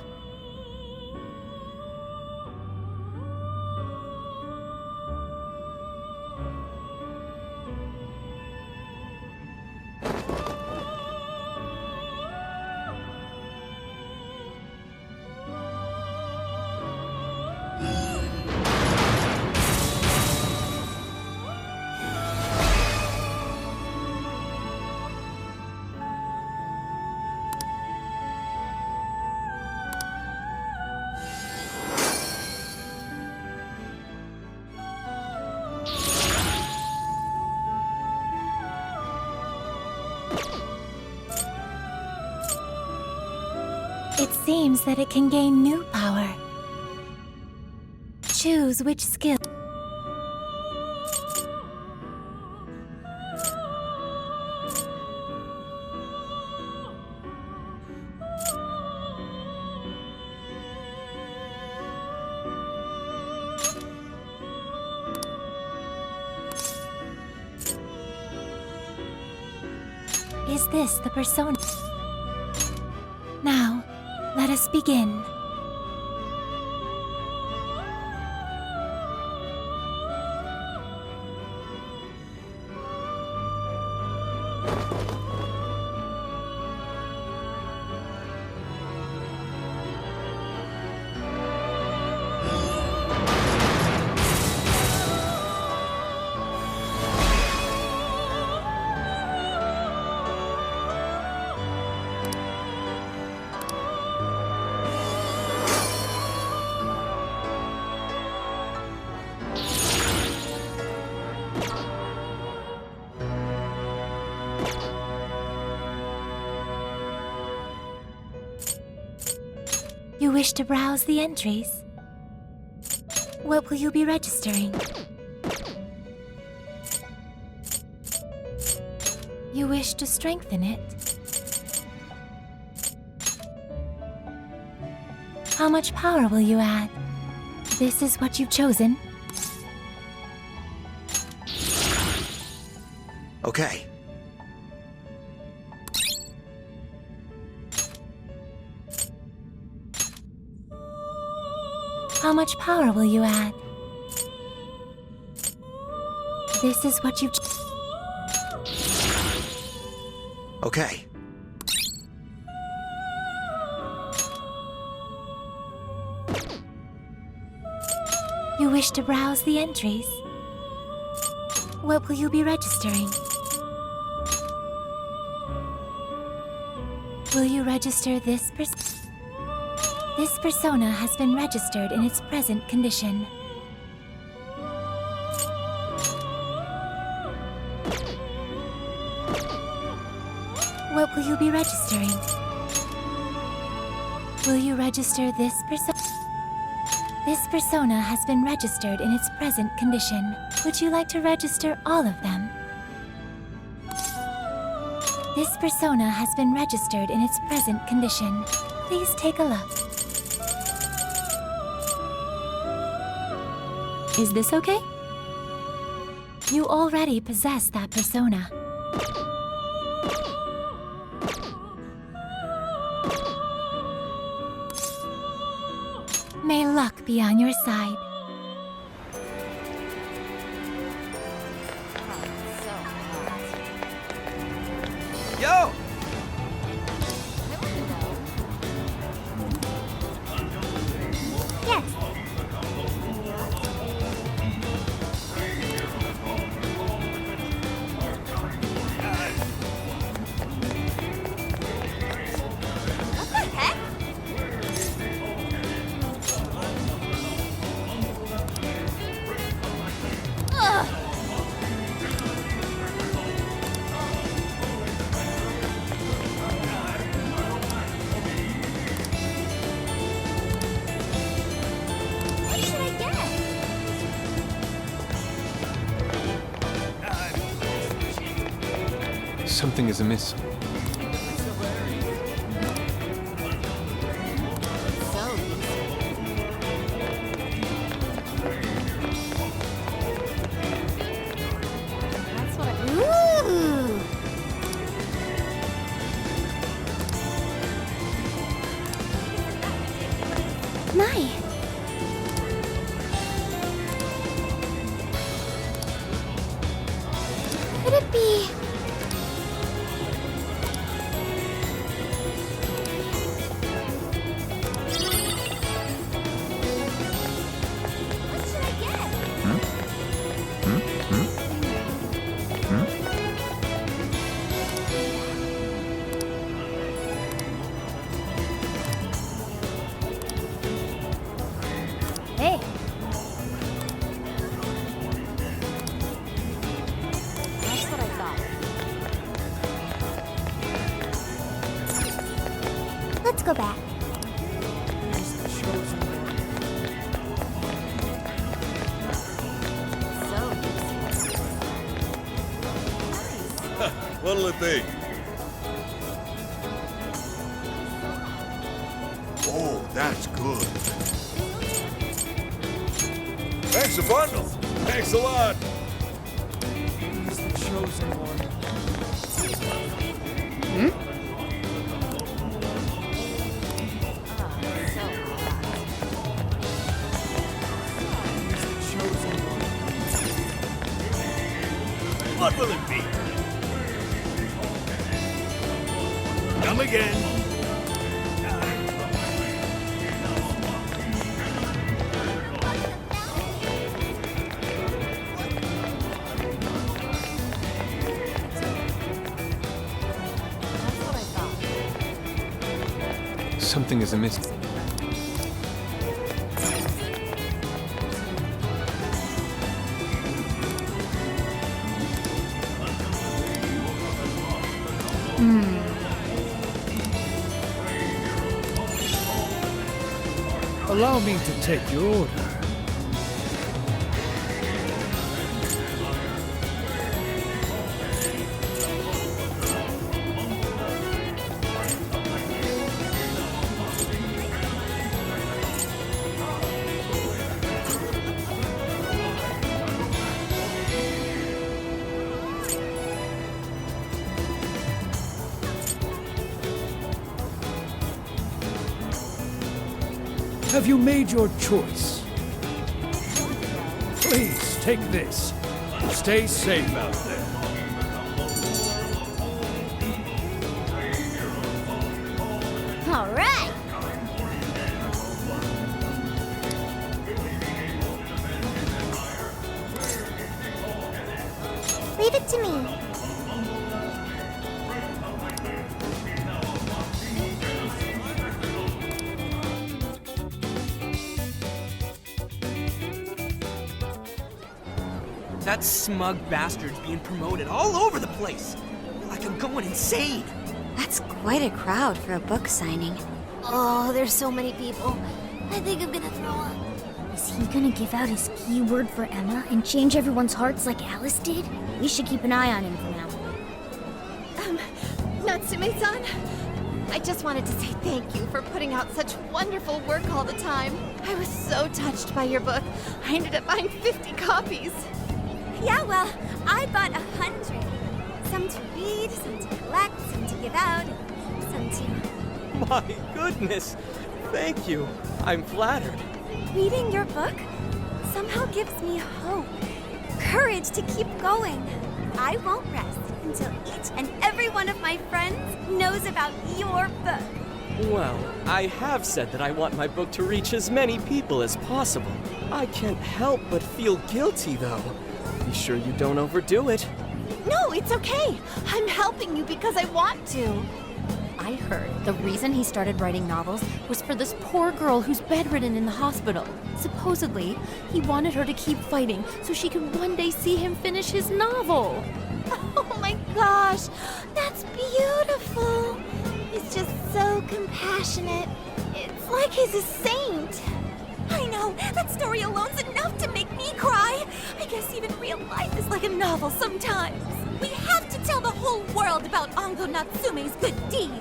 It seems that it can gain new power. Choose which skill. Is this the persona? Now, let us begin. You wish to browse the entries? What will you be registering? You wish to strengthen it? How much power will you add? This is what you've chosen? Okay. How much power will you add? This is what you've... Okay. You wish to browse the entries? What will you be registering? Will you register this This persona has been registered in its present condition. What will you be registering? Will you register this persona? This persona has been registered in its present condition. Would you like to register all of them? This persona has been registered in its present condition. Please take a look. Is this okay? You already possess that persona. May luck be on your side. Yo! Yes. What the heck? Ugh. What should I get? Something is amiss. Ooh. My. Could it be? What should I get? Hey. That's what I thought. Let's go back. What'll it be? Oh, that's good. Thanks a bundle. Thanks a lot. He's the chosen one. He's the chosen one. What will it be? Come again. Something is amiss. Allow me to take your order. Have you made your choice? Please, take this. Stay safe out there. All right. Leave it to me. That smug bastard's being promoted all over the place. Like I'm going insane. That's quite a crowd for a book signing. Oh, there's so many people. I think I'm gonna throw up. Is he gonna give out his keyword for Emma and change everyone's hearts like Alice did? We should keep an eye on him for now. Natsume-san, I just wanted to say thank you for putting out such wonderful work all the time. I was so touched by your book. I ended up buying 50 copies. Yeah, well, I bought 100. Some to read, some to collect, some to give out, some to... My goodness! Thank you. I'm flattered. Reading your book somehow gives me hope, courage to keep going. I won't rest until each and every one of my friends knows about your book. Well, I have said that I want my book to reach as many people as possible. I can't help but feel guilty, though. Be sure you don't overdo it. No, it's okay. I'm helping you because I want to. I heard the reason he started writing novels was for this poor girl who's bedridden in the hospital. Supposedly, he wanted her to keep fighting so she could one day see him finish his novel. Oh my gosh, that's beautiful. He's just so compassionate. It's like he's a saint. I know, that story alone's enough to make me cry. I guess even real life is like a novel sometimes. We have to tell the whole world about Ango Natsume's good deeds.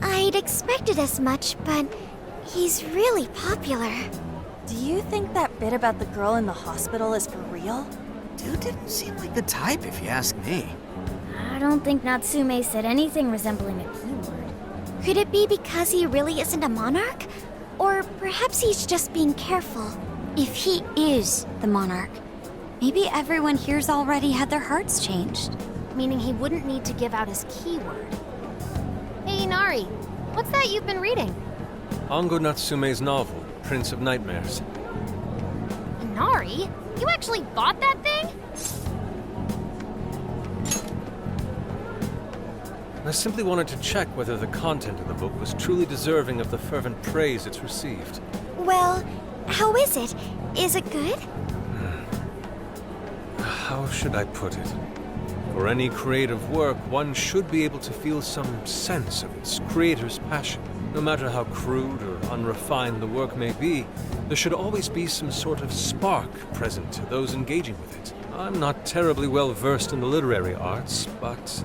I'd expected as much, but he's really popular. Do you think that bit about the girl in the hospital is for real? Dude didn't seem like the type, if you ask me. I don't think Natsume said anything resembling a keyword. Could it be because he really isn't a monarch? Or perhaps he's just being careful. If he is the monarch, maybe everyone here's already had their hearts changed. Meaning he wouldn't need to give out his keyword. Hey, Inari, what's that you've been reading? Ango Natsume's novel, Prince of Nightmares. Inari? You actually bought that thing? I simply wanted to check whether the content of the book was truly deserving of the fervent praise it's received. Well, how is it? Is it good? How should I put it? For any creative work, one should be able to feel some sense of its creator's passion. No matter how crude or unrefined the work may be, there should always be some sort of spark present to those engaging with it. I'm not terribly well versed in the literary arts, but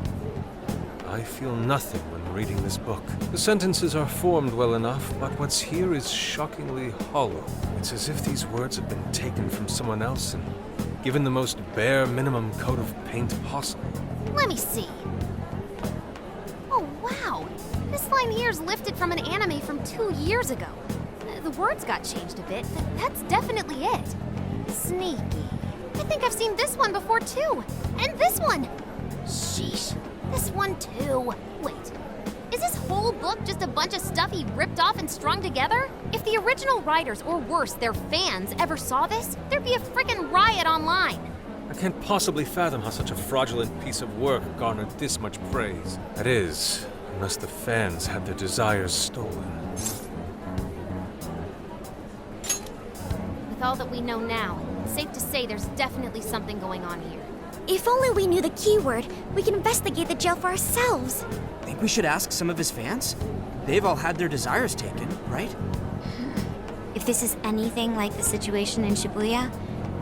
I feel nothing when reading this book. The sentences are formed well enough, but what's here is shockingly hollow. It's as if these words have been taken from someone else and given the most bare minimum coat of paint possible. Let me see. Oh, wow. This line here is lifted from an anime from 2 years ago. The words got changed a bit, but that's definitely it. Sneaky. I think I've seen this one before, too. And this one. Sheesh. This one, too. Wait. Is this whole book just a bunch of stuff he ripped off and strung together? If the original writers, or worse, their fans, ever saw this, there'd be a frickin' riot online. I can't possibly fathom how such a fraudulent piece of work garnered this much praise. That is, unless the fans had their desires stolen. With all that we know now, it's safe to say there's definitely something going on here. If only we knew the keyword, we could investigate the jail for ourselves. Think we should ask some of his fans? They've all had their desires taken, right? If this is anything like the situation in Shibuya,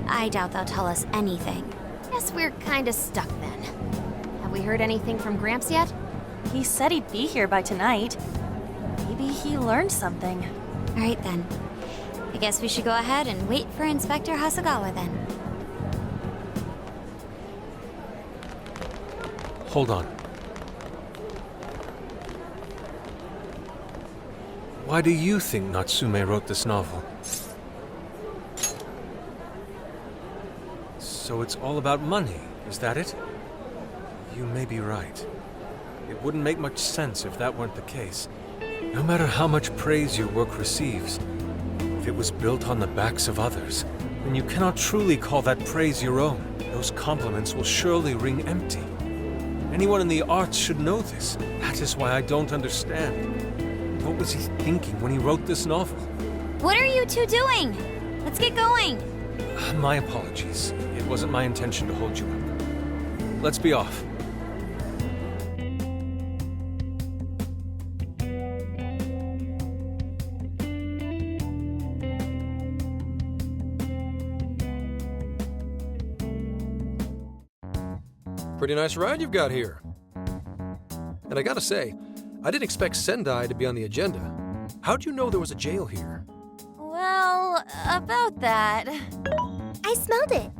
I doubt they'll tell us anything. Guess we're kinda stuck then. Have we heard anything from Gramps yet? He said he'd be here by tonight. Maybe he learned something. All right then. I guess we should go ahead and wait for Inspector Hasagawa then. Hold on. Why do you think Natsume wrote this novel? So it's all about money, is that it? You may be right. It wouldn't make much sense if that weren't the case. No matter how much praise your work receives, if it was built on the backs of others, then you cannot truly call that praise your own. Those compliments will surely ring empty. Anyone in the arts should know this. That is why I don't understand. What was he thinking when he wrote this novel? What are you two doing? Let's get going. My apologies. It wasn't my intention to hold you up. Let's be off. Pretty nice ride you've got here. And I gotta say, I didn't expect Sendai to be on the agenda. How'd you know there was a jail here? Well, about that. I smelled it.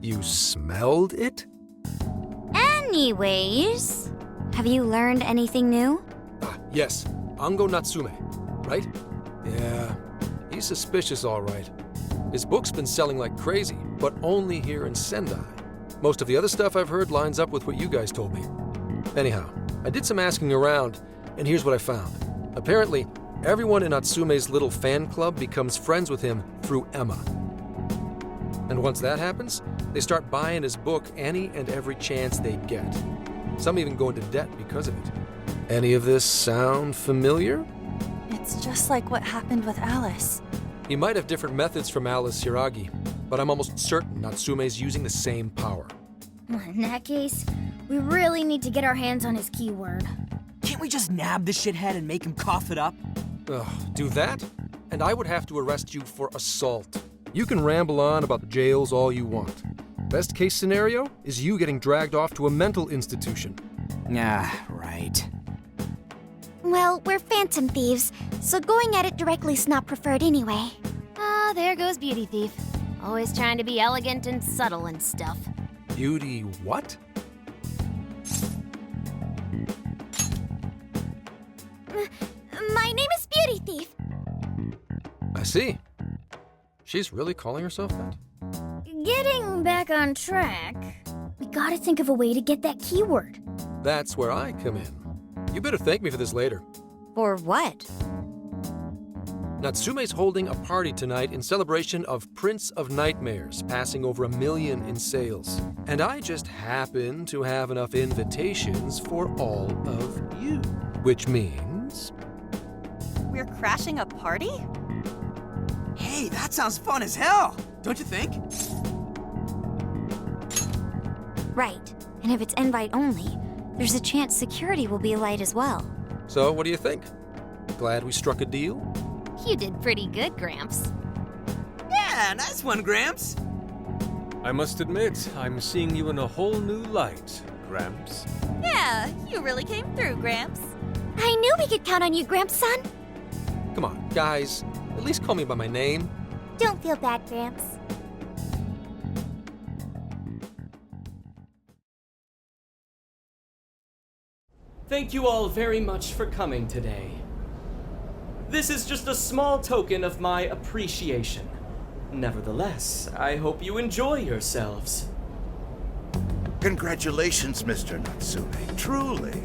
You smelled it? Anyways, have you learned anything new? Yes, Ango Natsume, right? Yeah, he's suspicious all right. His book's been selling like crazy, but only here in Sendai. Most of the other stuff I've heard lines up with what you guys told me. Anyhow, I did some asking around, and here's what I found. Apparently, everyone in Natsume's little fan club becomes friends with him through Emma. And once that happens, they start buying his book any and every chance they get. Some even go into debt because of it. Any of this sound familiar? It's just like what happened with Alice. He might have different methods from Alice Hiragi, but I'm almost certain Natsume's using the same power. In that case, we really need to get our hands on his keyword. Can't we just nab the shithead and make him cough it up? Do that? And I would have to arrest you for assault. You can ramble on about the jails all you want. Best case scenario is you getting dragged off to a mental institution. Right. Well, we're phantom thieves, so going at it directly's not preferred anyway. Ah, there goes Beauty Thief. Always trying to be elegant and subtle and stuff. Beauty what? My name is Beauty Thief. I see. She's really calling herself that? Getting back on track, we gotta think of a way to get that keyword. That's where I come in. You better thank me for this later. For what? Natsume's holding a party tonight in celebration of Prince of Nightmares, passing over 1 million in sales. And I just happen to have enough invitations for all of you. Which means... We're crashing a party? Hey, that sounds fun as hell, don't you think? Right. And if it's invite only, there's a chance security will be light as well. So, what do you think? Glad we struck a deal? You did pretty good, Gramps. Yeah, nice one, Gramps. I must admit, I'm seeing you in a whole new light, Gramps. Yeah, you really came through, Gramps. I knew we could count on you, Gramps-son. Come on, guys. At least call me by my name. Don't feel bad, Gramps. Thank you all very much for coming today. This is just a small token of my appreciation. Nevertheless, I hope you enjoy yourselves. Congratulations, Mr. Natsume. Truly.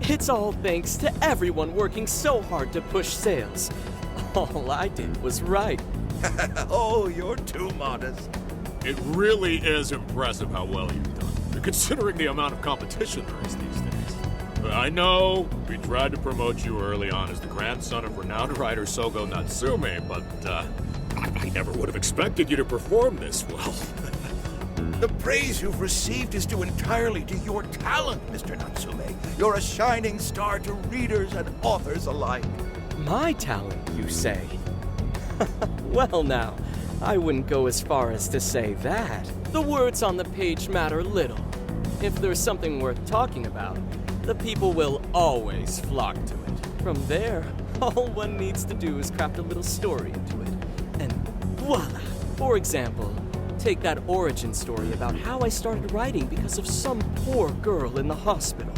It's all thanks to everyone working so hard to push sales. All I did was write. Oh, you're too modest. It really is impressive how well you've done, considering the amount of competition there is these days. I know we tried to promote you early on as the grandson of renowned writer Sogo Natsume, but I never would have expected you to perform this well. The praise you've received is due entirely to your talent, Mr. Natsume. You're a shining star to readers and authors alike. My talent, you say? Well now, I wouldn't go as far as to say that. The words on the page matter little. If there's something worth talking about, the people will always flock to it. From there, all one needs to do is craft a little story into it. And voila! For example, take that origin story about how I started writing because of some poor girl in the hospital.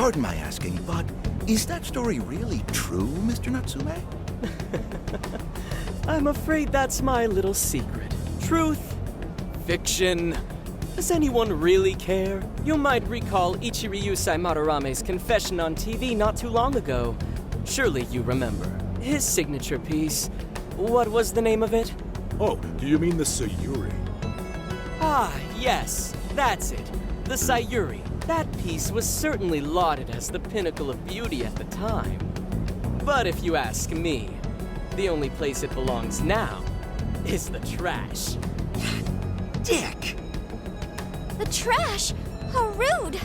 Pardon my asking, but is that story really true, Mr. Natsume? I'm afraid that's my little secret. Truth, fiction. Does anyone really care? You might recall Ichiryusai Madarame's confession on TV not too long ago. Surely you remember. His signature piece. What was the name of it? Oh, do you mean the Sayuri? Ah, yes, that's it. The Sayuri. That piece was certainly lauded as the pinnacle of beauty at the time. But if you ask me, the only place it belongs now is the trash. Dick! The trash? How rude!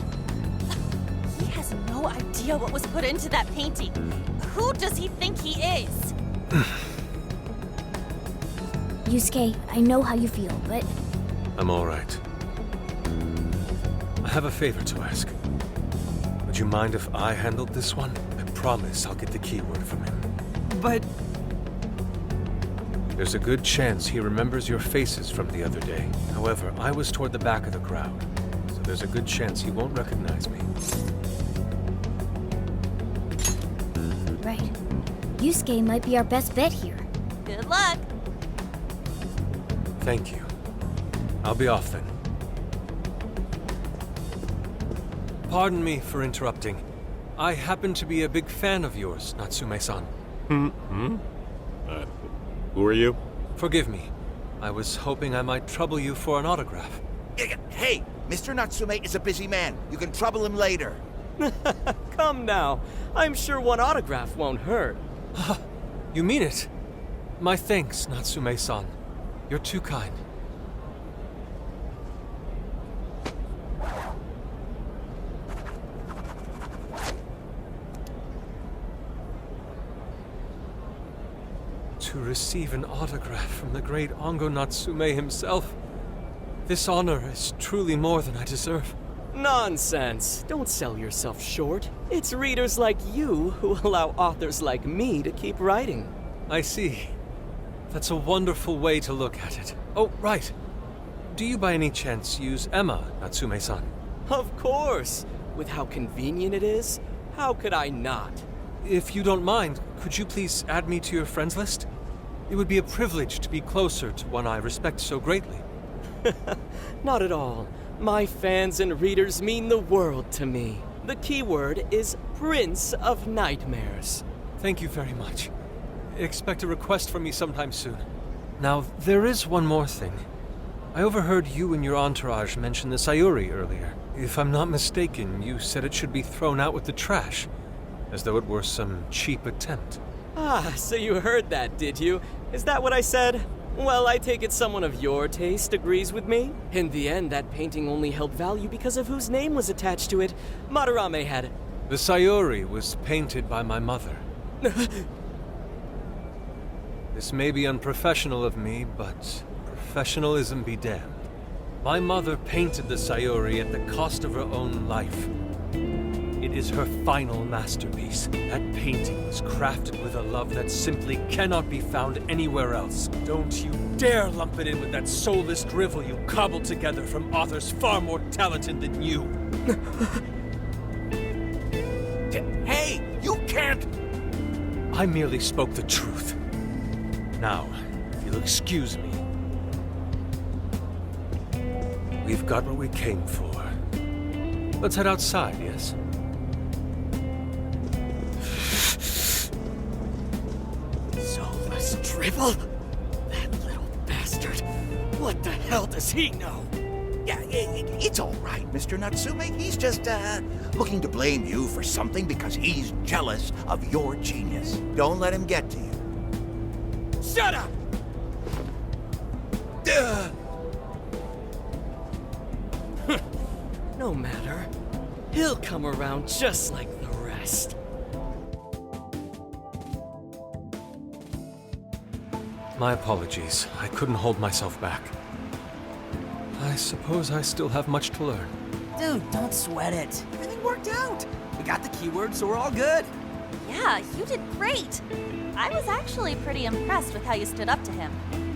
He has no idea what was put into that painting. Who does he think he is? Yusuke, I know how you feel, but... I'm all right. I have a favor to ask. Would you mind if I handled this one? I promise I'll get the keyword from him. But... There's a good chance he remembers your faces from the other day. However, I was toward the back of the crowd, so there's a good chance he won't recognize me. Right. Yusuke might be our best bet here. Good luck! Thank you. I'll be off then. Pardon me for interrupting. I happen to be a big fan of yours, Natsume-san. Who are you? Forgive me. I was hoping I might trouble you for an autograph. Hey, Mr. Natsume is a busy man. You can trouble him later. Come now. I'm sure one autograph won't hurt. You mean it? My thanks, Natsume-san. You're too kind. To receive an autograph from the great Ango Natsume himself. This honor is truly more than I deserve. Nonsense. Don't sell yourself short. It's readers like you who allow authors like me to keep writing. I see. That's a wonderful way to look at it. Oh, right. Do you by any chance use Emma, Natsume-san? Of course. With how convenient it is, how could I not? If you don't mind, could you please add me to your friends list? It would be a privilege to be closer to one I respect so greatly. Not at all. My fans and readers mean the world to me. The keyword is Prince of Nightmares. Thank you very much. Expect a request from me sometime soon. Now, there is one more thing. I overheard you and your entourage mention the Sayuri earlier. If I'm not mistaken, you said it should be thrown out with the trash, as though it were some cheap attempt. Ah, so you heard that, did you? Is that what I said? Well, I take it someone of your taste agrees with me. In the end, that painting only held value because of whose name was attached to it. Madarame had it. The Sayuri was painted by my mother. This may be unprofessional of me, but professionalism be damned. My mother painted the Sayuri at the cost of her own life. It is her final masterpiece. That painting was crafted with a love that simply cannot be found anywhere else. Don't you dare lump it in with that soulless drivel you cobbled together from authors far more talented than you. Hey, you can't! I merely spoke the truth. Now, if you'll excuse me. We've got what we came for. Let's head outside, yes? Soulless drivel? That little bastard. What the hell does he know? Yeah, it's all right, Mr. Natsume. He's just, looking to blame you for something because he's jealous of your genius. Don't let him get to you. Shut up! No matter. He'll come around just like the rest. My apologies. I couldn't hold myself back. I suppose I still have much to learn. Dude, don't sweat it. Everything worked out. We got the keyword, so we're all good. Yeah, you did great. I was actually pretty impressed with how you stood up to him.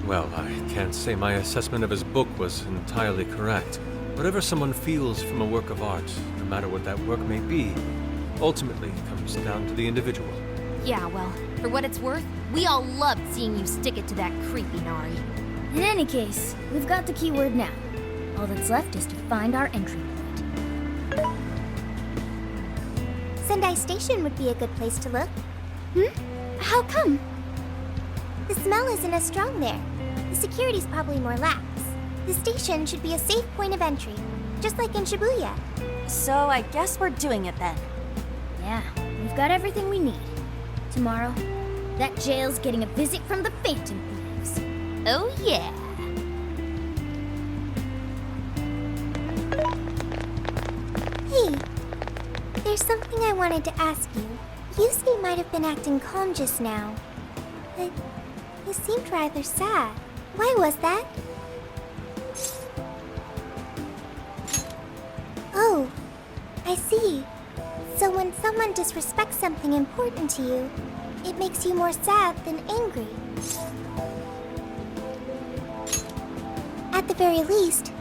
Well, I can't say my assessment of his book was entirely correct. Whatever someone feels from a work of art, no matter what that work may be, Ultimately, it comes down to the individual. Yeah, well, for what it's worth, we all loved seeing you stick it to that creepy Nari. In any case, we've got the keyword now. All that's left is to find our entry point. Sendai Station would be a good place to look. How come? The smell isn't as strong there. The security's probably more lax. The station should be a safe point of entry, just like in Shibuya. So I guess we're doing it then. Yeah, we've got everything we need. Tomorrow, that jail's getting a visit from the Phantom Thieves. Oh yeah! Hey, there's something I wanted to ask you. Yusuke might have been acting calm just now, but he seemed rather sad. Why was that? Oh, I see. So when someone disrespects something important to you, it makes you more sad than angry. At the very least,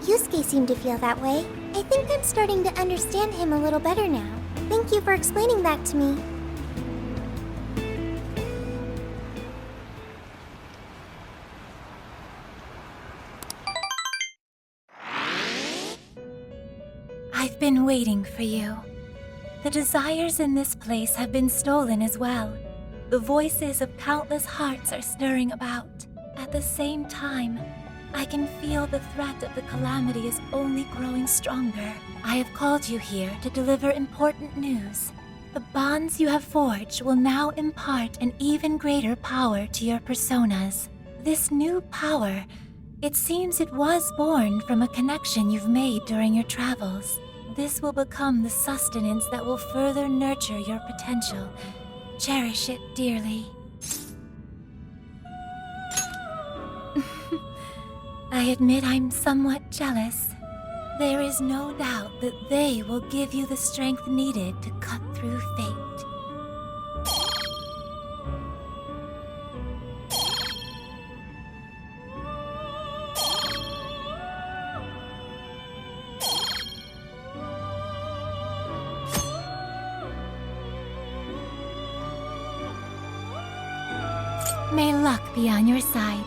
Yusuke seemed to feel that way. I think I'm starting to understand him a little better now. Thank you for explaining that to me. I've been waiting for you. The desires in this place have been stolen as well. The voices of countless hearts are stirring about. At the same time, I can feel the threat of the calamity is only growing stronger. I have called you here to deliver important news. The bonds you have forged will now impart an even greater power to your personas. This new power, it seems it was born from a connection you've made during your travels. This will become the sustenance that will further nurture your potential. Cherish it dearly. I admit I'm somewhat jealous. There is no doubt that they will give you the strength needed to cut through fate. May luck be on your side.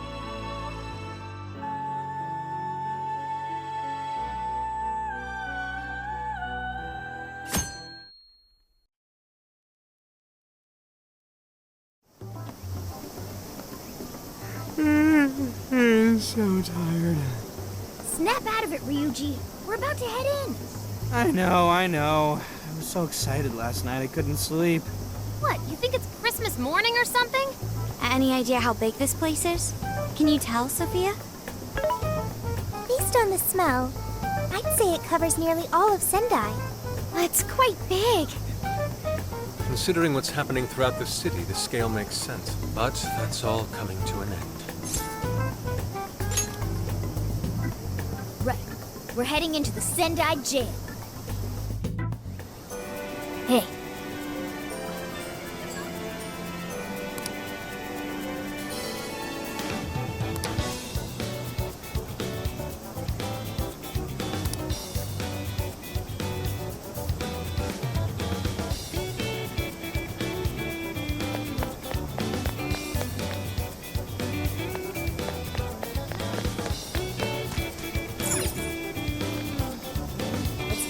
I'm so tired. Snap out of it, Ryuji. We're about to head in. I know. I was so excited last night I couldn't sleep. What, you think it's Christmas morning or something? Any idea how big this place is? Can you tell, Sophia? Based on the smell, I'd say it covers nearly all of Sendai. It's quite big. Considering what's happening throughout the city, the scale makes sense. But that's all coming to an end. Right. We're heading into the Sendai jail. Hey.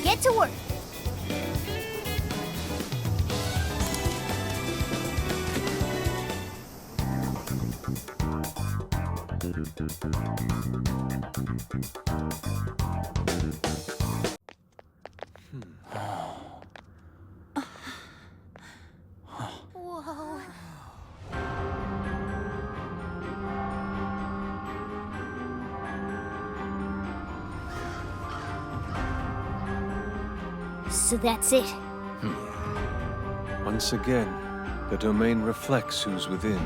Get to work. Whoa. So that's it. Once again, the domain reflects who's within.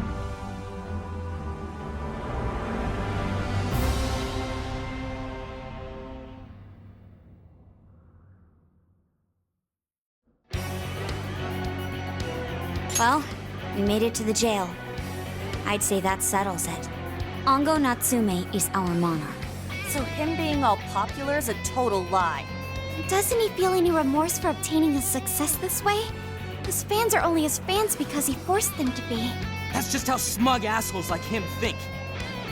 Well, we made it to the jail. I'd say that settles it. Ongo Natsume is our monarch. So him being all popular is a total lie. Doesn't he feel any remorse for obtaining his success this way? His fans are only his fans because he forced them to be. That's just how smug assholes like him think.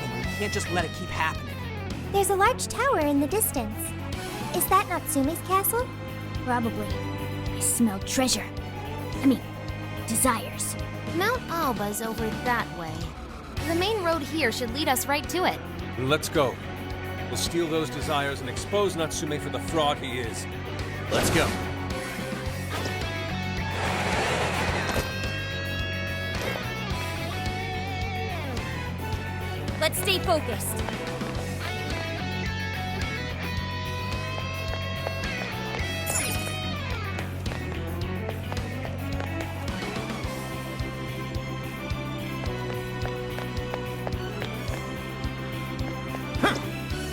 And we can't just let it keep happening. There's a large tower in the distance. Is that Natsume's castle? Probably. I smell treasure. I mean, desires. Mount Alba's over that way. The main road here should lead us right to it. Let's go. We'll steal those desires and expose Natsume for the fraud he is. Let's go. Let's stay focused.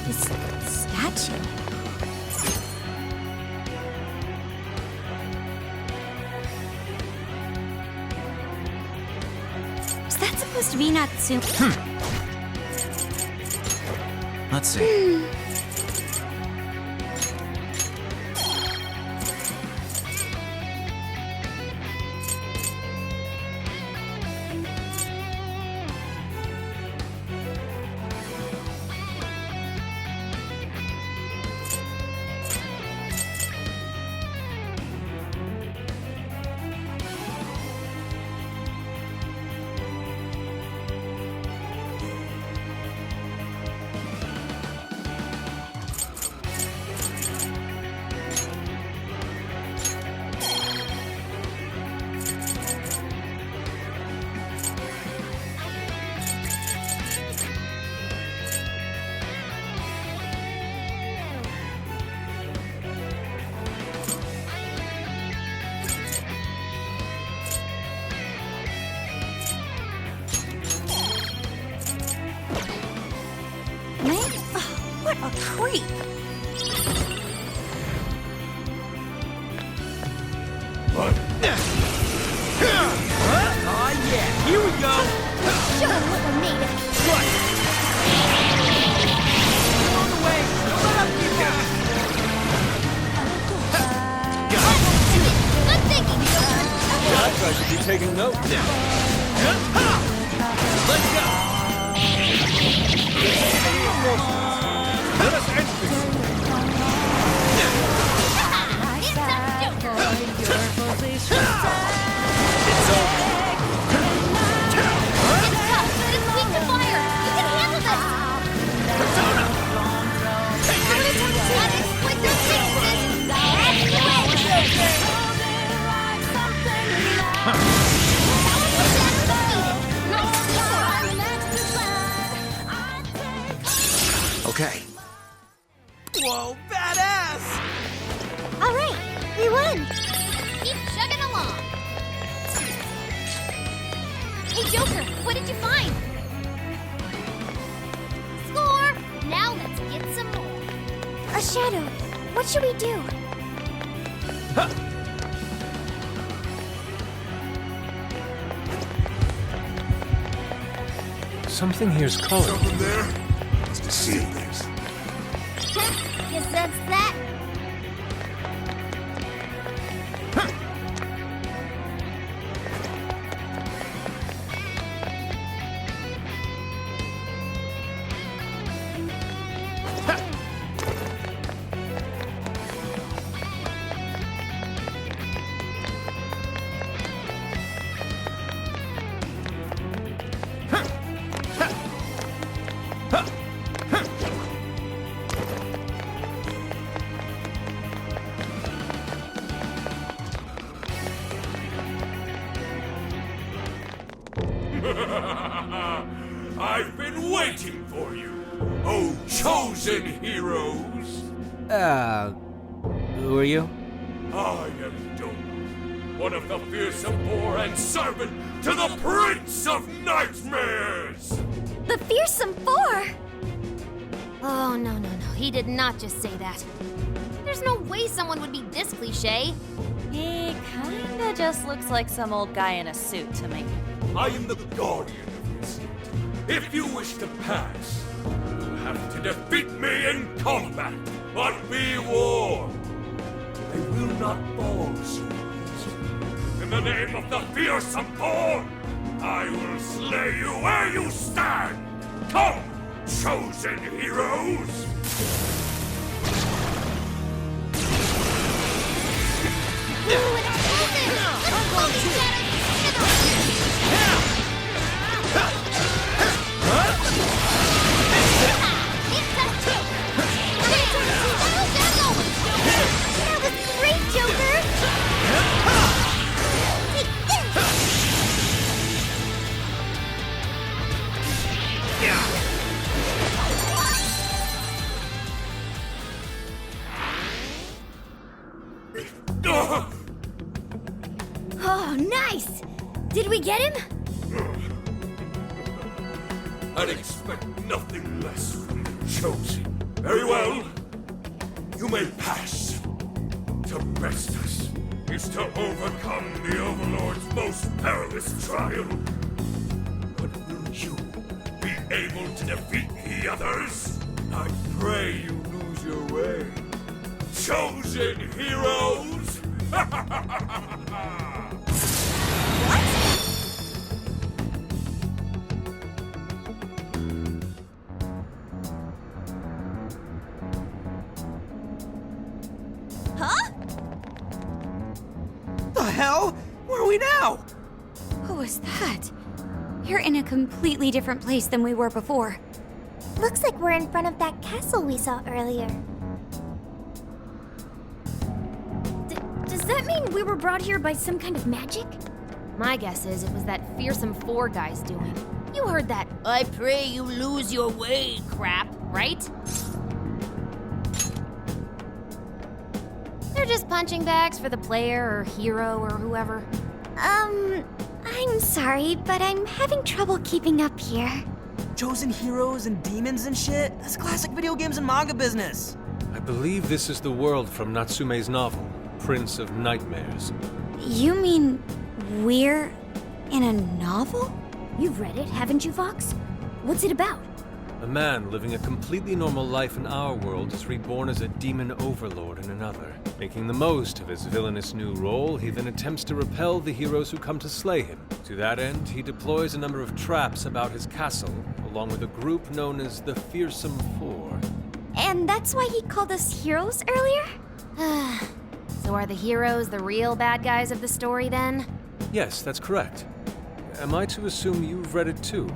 This statue. Is that supposed to be Natsume? Let's see. What a creep! What? Aw, yeah, here we go! Show them what we're made of! What? On the way! Let up, you guys! Good thinking, Joker! I tried to be taking notes. Let's go! Let us end this. It's over. It's tough, but it's weak to fire. You can handle this. Persona! Gotta exploit their weaknesses. Okay. Whoa, badass! All right, we won! Keep chugging along. Hey, Joker, what did you find? Score! Now let's get some more. A shadow. What should we do? Something here's calling. Something there? Let's just see things. Guess that's that. I've been waiting for you, oh chosen heroes! Who are you? I am Doom, one of the fearsome four and servant to the Prince of Nightmares! The Fearsome Four! Oh, no. He did not just say that. There's no way someone would be this cliche. He kinda just looks like some old guy in a suit to me. I am the guardian of this seat. If you wish to pass, you'll have to defeat me in combat. But be warned, They will not fall so easy. In the name of the fearsome Thor, I will slay you where you stand! Come, chosen heroes! That was great, Joker! Oh, nice! Did we get him? I'd expect nothing less from the chosen. Very well. You may pass. To best us is to overcome the Overlord's most perilous trial. But will you be able to defeat the others? I pray you lose your way. Chosen heroes! Huh? The hell? Where are we now? What was that? You're in a completely different place than we were before. Looks like we're in front of that castle we saw earlier. Does that mean we were brought here by some kind of magic? My guess is it was that fearsome Four guy's doing. You heard that "I pray you lose your way" crap, right? They're just punching bags for the player or hero or whoever. I'm sorry, but I'm having trouble keeping up here. Chosen heroes and demons and shit? That's classic video games and manga business. I believe this is the world from Natsume's novel, Prince of Nightmares. You mean we're in a novel? You've read it, haven't you, Fox? What's it about? A man living a completely normal life in our world is reborn as a demon overlord in another. Making the most of his villainous new role, he then attempts to repel the heroes who come to slay him. To that end, he deploys a number of traps about his castle, along with a group known as the Fearsome Four. And that's why he called us heroes earlier? So are the heroes the real bad guys of the story then? Yes, that's correct. Am I to assume you've read it too?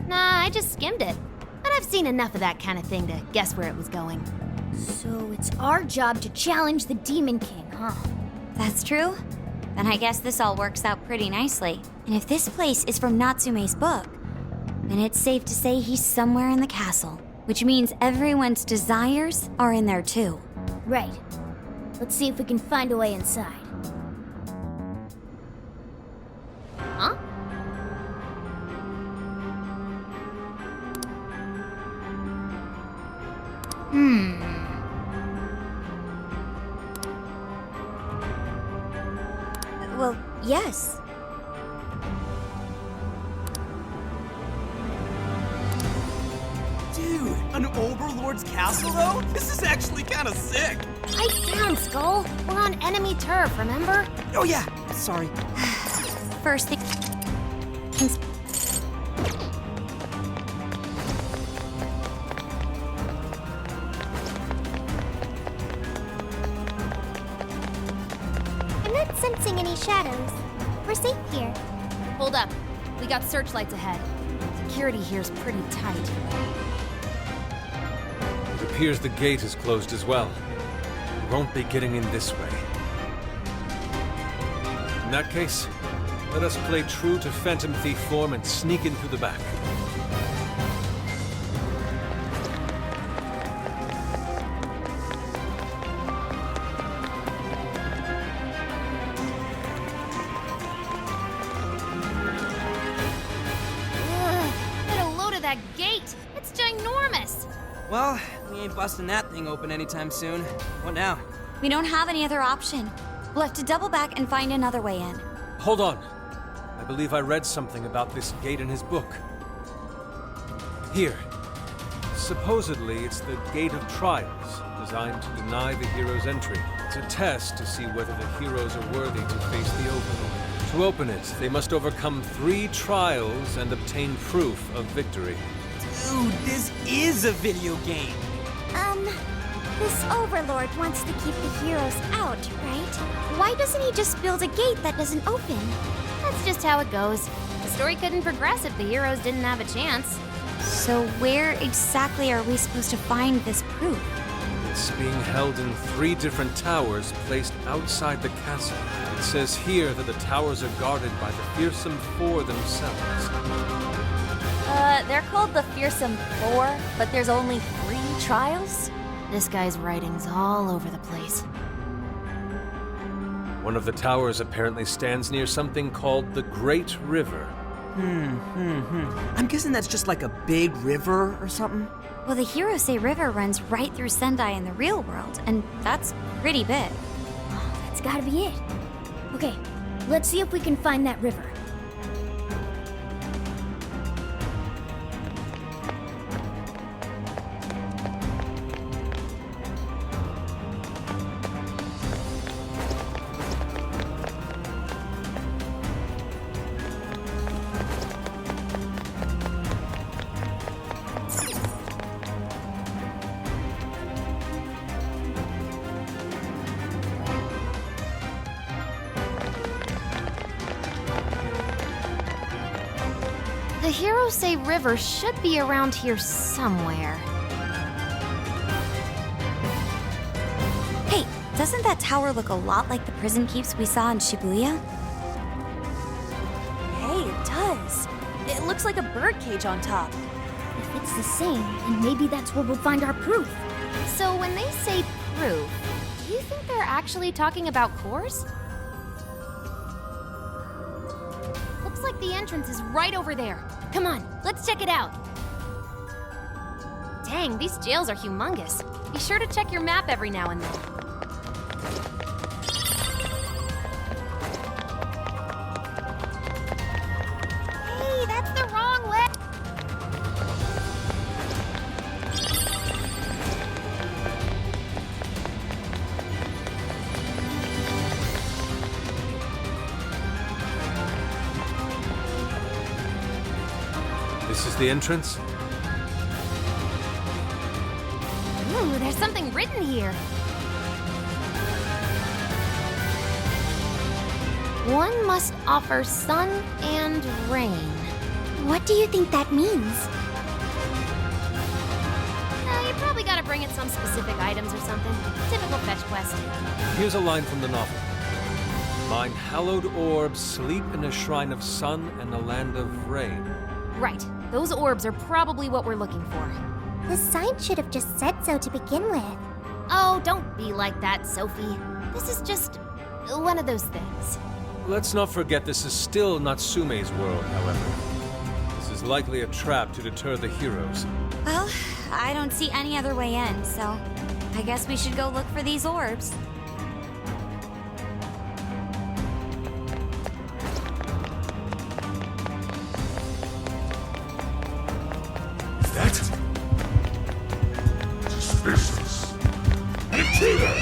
Nah, I just skimmed it. But I've seen enough of that kind of thing to guess where it was going. So it's our job to challenge the Demon King, huh? That's true. Then I guess this all works out pretty nicely. And if this place is from Natsume's book, then it's safe to say he's somewhere in the castle. Which means everyone's desires are in there too. Right. Let's see if we can find a way inside. Huh? Well, yes. Dude, an Overlord's castle though? This is actually kind of sick. Pipe down, Skull. We're on enemy turf, remember? Oh yeah, sorry. First thing. I'm not sensing any shadows. We're safe here. Hold up. We got searchlights ahead. Security here's pretty tight. It appears the gate is closed as well. We won't be getting in this way. In that case, let us play true to Phantom Thief form and sneak in through the back. Get a load of that gate. It's ginormous. Well, we ain't busting that thing open anytime soon. What now? We don't have any other option. We'll have to double back and find another way in. Hold on. I believe I read something about this gate in his book. Here. Supposedly, it's the Gate of Trials, designed to deny the hero's entry. It's a test to see whether the heroes are worthy to face the Overlord. To open it, they must overcome 3 trials and obtain proof of victory. Dude, this is a video game. This Overlord wants to keep the heroes out, right? Why doesn't he just build a gate that doesn't open? That's just how it goes. The story couldn't progress if the heroes didn't have a chance. So where exactly are we supposed to find this proof? It's being held in 3 different towers placed outside the castle. It says here that the towers are guarded by the Fearsome Four themselves. They're called the Fearsome Four, but there's only 3 trials? This guy's writing's all over the place. One of the towers apparently stands near something called the Great River. I'm guessing that's just like a big river or something? Well, the Hirose River runs right through Sendai in the real world, and that's pretty big. That's gotta be it. Okay, let's see if we can find that river. The Hirose River should be around here somewhere. Hey, doesn't that tower look a lot like the prison keeps we saw in Shibuya? Hey, it does. It looks like a birdcage on top. If it's the same, then maybe that's where we'll find our proof. So when they say proof, do you think they're actually talking about cores? Looks like the entrance is right over there. Come on, let's check it out. Dang, these jails are humongous. Be sure to check your map every now and then. Hey, that's the wrong way. This is the entrance? Ooh, there's something written here. One must offer sun and rain. What do you think that means? You probably gotta bring in some specific items or something. Typical fetch quest. Here's a line from the novel. Mine hallowed orbs sleep in a shrine of sun and a land of rain. Right. Those orbs are probably what we're looking for. The sign should have just said so to begin with. Oh, don't be like that, Sophie. This is just one of those things. Let's not forget this is still Natsume's world, however. This is likely a trap to deter the heroes. Well, I don't see any other way in, so I guess we should go look for these orbs. That? Suspicious. Intruder!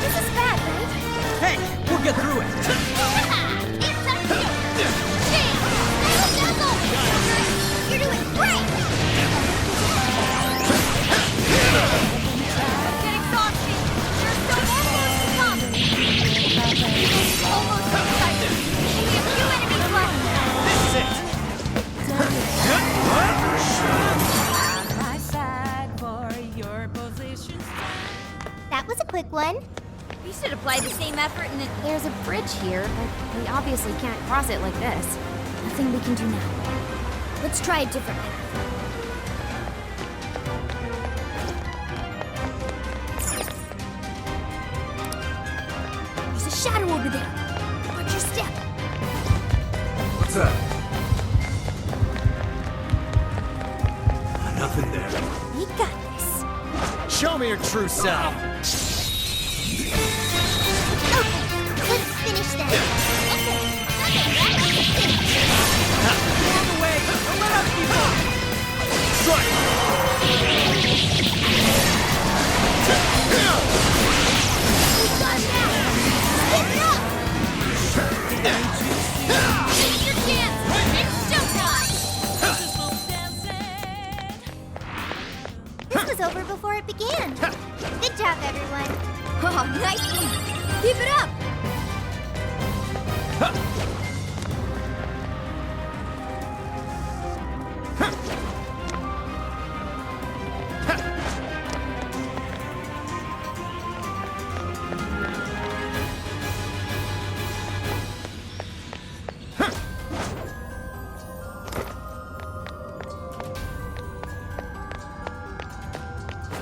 This is bad, right? Hey, we'll get through it. You're doing great! Get exhausted! You're so almost done! Almost inside. Only a few enemies left! This is it. That was a quick one. We should apply the same effort and there's a bridge here, but we obviously can't cross it like this. Nothing we can do now. Let's try a different path. There's a shadow over there. Watch your step. What's that? Nothing there. We got this. Show me your true self. Let's finish this. Out of the way. Don't let us be Strike! over before it began. Good job, everyone. Oh, nice one. Keep it up.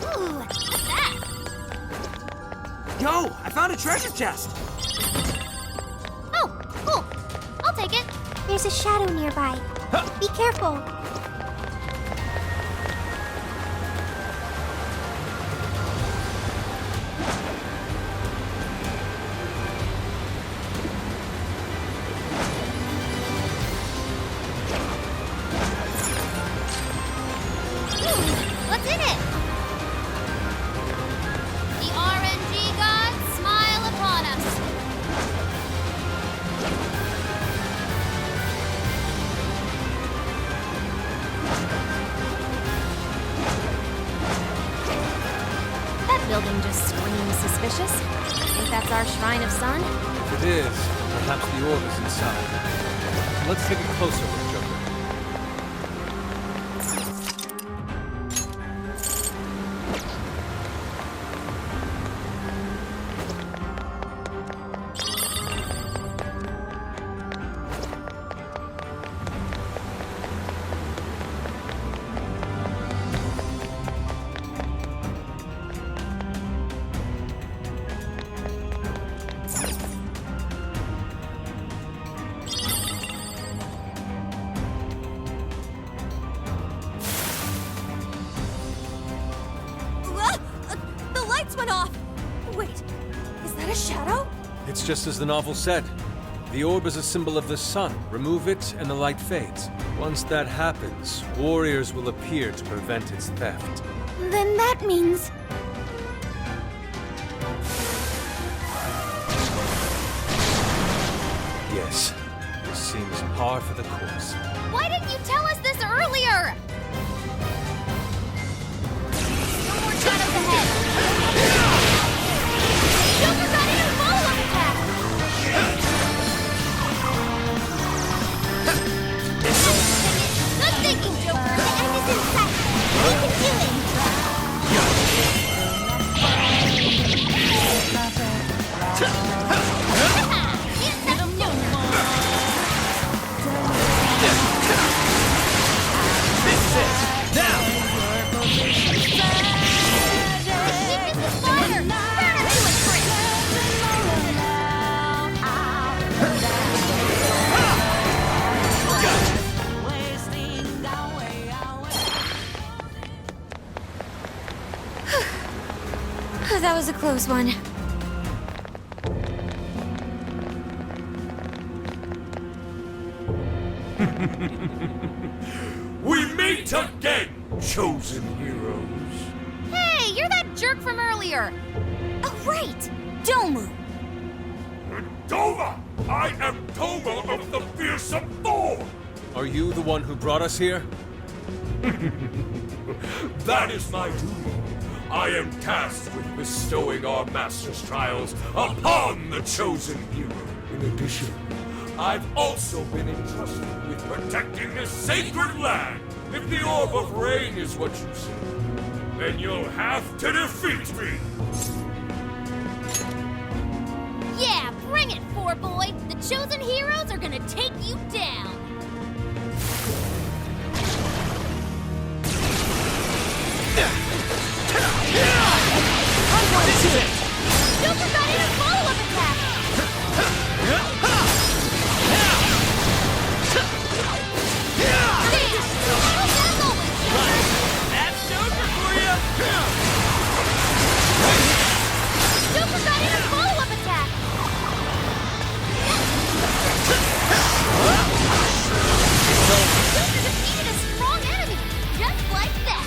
Ooh, what's that? Yo, I found a treasure chest. Oh, cool. I'll take it. There's a shadow nearby. Be careful. What's in it? The RNG gods smile upon us. That building just screams suspicious. Think that's our Shrine of Sun? If it is, perhaps the orb is inside. Let's take a closer look, Joker. The lights went off. Wait, is that a shadow? It's just as the novel said. The orb is a symbol of the sun. Remove it, and the light fades. Once that happens, warriors will appear to prevent its theft. Then that means... Yes, this seems par for the course. Why didn't you tell us this earlier? No more shadows ahead. Joker got in a follow-up attack. Good thinking, Joker. The end is in sight. We can do it. That was a close one. We meet again, chosen heroes. Hey, you're that jerk from earlier. Oh, right! Domu! Doma! I am Doma of the Fearsome Thor! Are you the one who brought us here? That is my duty. I am tasked with bestowing our master's trials upon the chosen hero. In addition, I've also been entrusted with protecting this sacred land. If the Orb of Rain is what you say, then you'll have to defeat me. Yeah, bring it, Four Boy. The chosen heroes are gonna take you down. Joker got in a follow-up attack! That's Joker for you! Joker got in a follow-up attack! Joker defeated a strong enemy, just like that!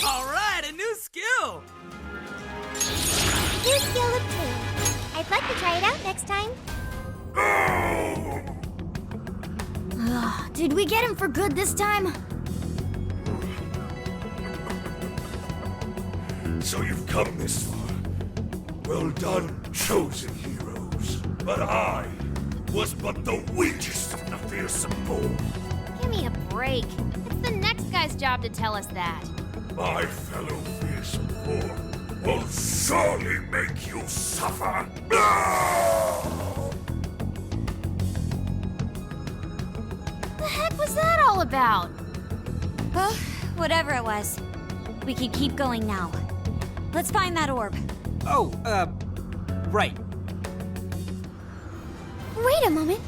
All right, a new skill! New skill obtained. I'd like to try it out next time. Did we get him for good this time? So you've come this far. Well done, chosen heroes. But I was but the weakest of the fearsome foe. Give me a break. It's the next guy's job to tell us that. My fellow fearsome foe will surely make you suffer. The heck was that all about? Well, whatever it was. We could keep going now. Let's find that orb. Oh, right. Wait a moment.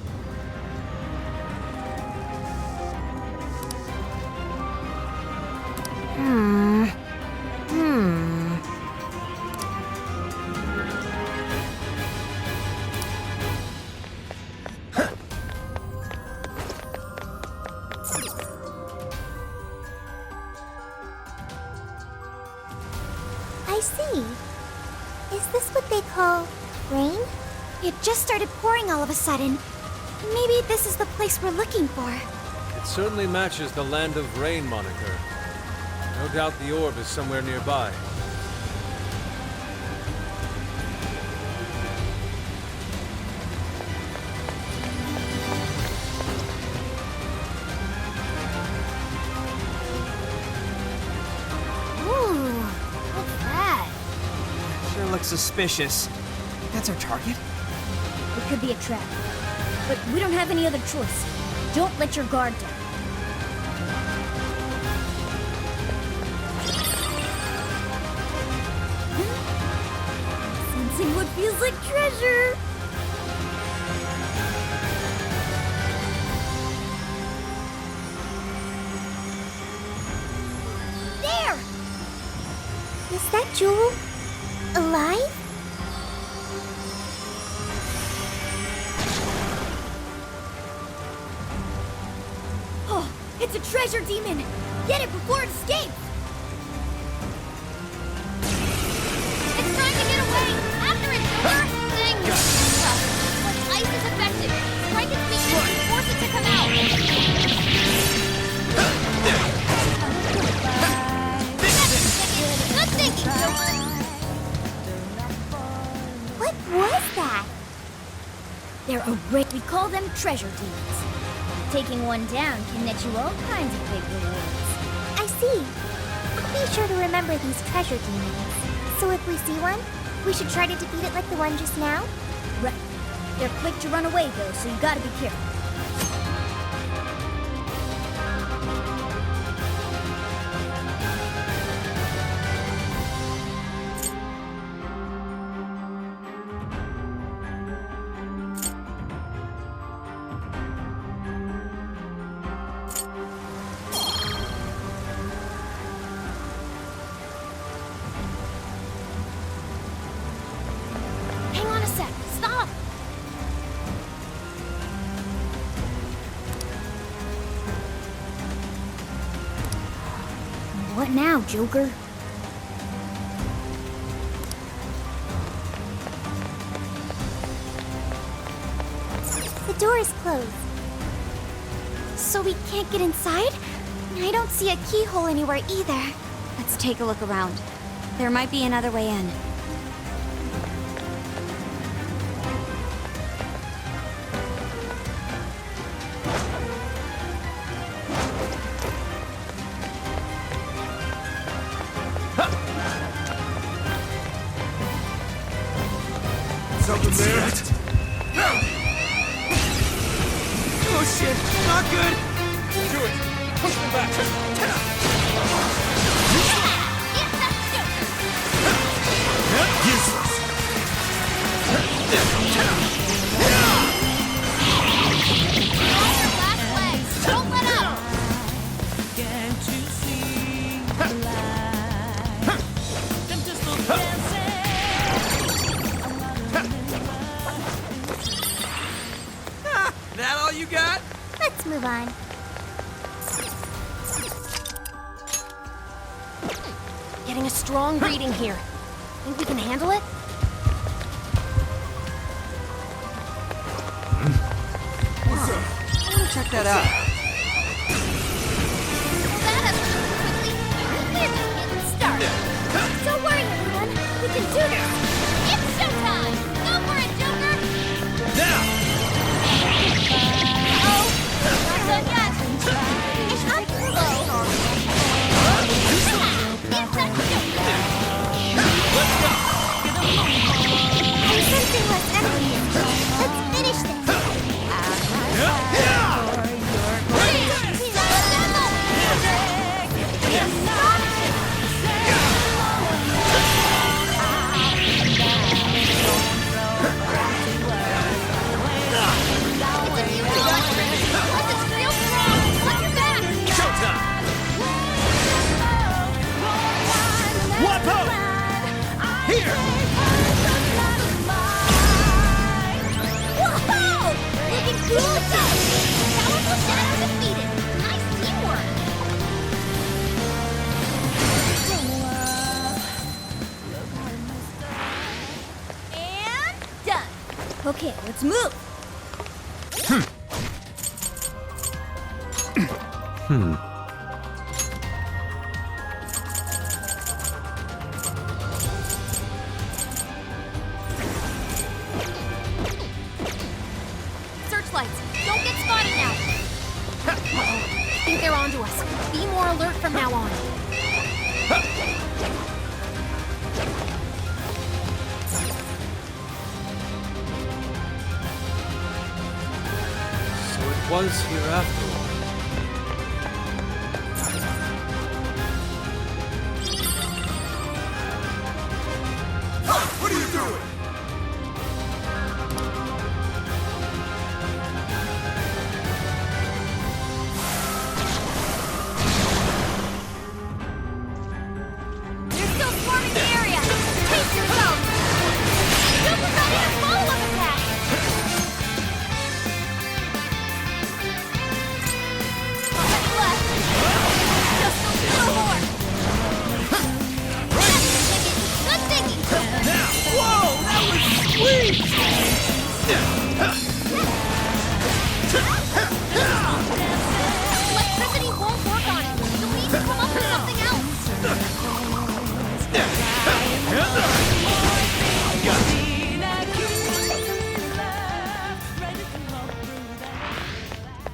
I see. Is this what they call rain? It just started pouring all of a sudden. Maybe this is the place we're looking for. It certainly matches the Land of Rain moniker. No doubt the orb is somewhere nearby. Ooh, what's that? Sure looks suspicious. That's our target? It could be a trap. But we don't have any other choice. Don't let your guard down. Sensing what feels like treasure. There! Is that jewel alive? Oh, it's a treasure demon! Get it before it escapes! It's trying to get away! After it, Joker! Thing! When ice is affected, strike its weakness and force it to come out! Good thinking, Joker! What was that? They're a raid. We call them treasure demons. Taking one down can net you all kinds of big rewards. I see. I'll be sure to remember these treasure demons. So if we see one, we should try to defeat it like the one just now? Right. They're quick to run away, though, so you gotta be careful. Hang on a sec. Stop! What now, Joker? The door is closed. So we can't get inside? I don't see a keyhole anywhere either. Let's take a look around. There might be another way in. Something there? Oh shit, not good! Do it! Push them back! Useless! Last legs! Don't let up! That all you got? Let's move on. Getting a strong reading here. Think we can handle it? check that out. We're just getting started. Don't worry, everyone. We can do this. It's showtime. Go for it, Joker. Now! Oh, not done yet. It's up low. It's that Joker. Let's go! I'm sensing less enemies. Let's finish this. Okay, let's move. Searchlights, don't get spotted now. I think they're onto us. Be more alert from now on. So it was here after all. What are you doing? You're still swarming the area. Taste yourself. Super ready to follow-up attack. Already left. Just a little more. Good thinking. Now! Whoa! That was sweet! Electricity won't work on it. You'll need to come up with something else.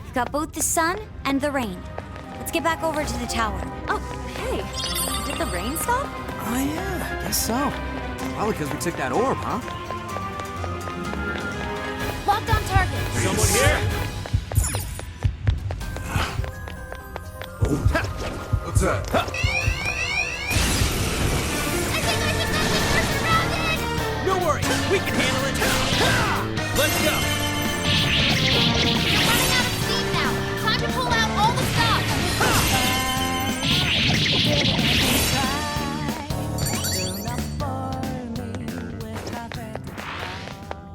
We've got both the sun and the rain. Let's get back over to the tower. Oh, hey. Did the rain stop? Oh yeah, I guess so. Probably because we took that orb, huh? Locked on target. Someone here? What's that? No worries, we can handle it. Let's go! You're running out of steam now. Time to pull out all the stops.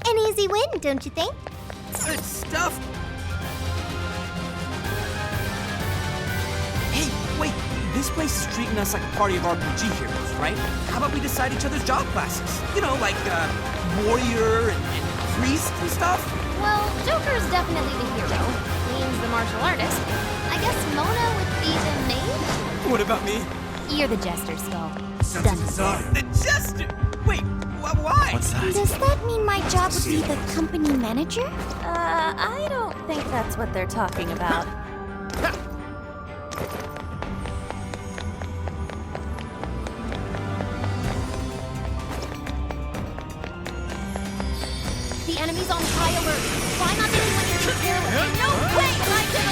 An easy win, don't you think? Good stuff. Hey, wait. This place is treating us like a party of RPG heroes, right? How about we decide each other's job classes? You know, like warrior and priest and stuff? Well, Joker's definitely the hero. Queen's the martial artist. I guess Mona would be the maid? What about me? You're the jester, Skull. Done. The jester! Wait, why? What's that? Does that mean my job would be the company manager? I don't think that's what they're talking about. The enemy's on high alert. Try not to do anything careless. No way I can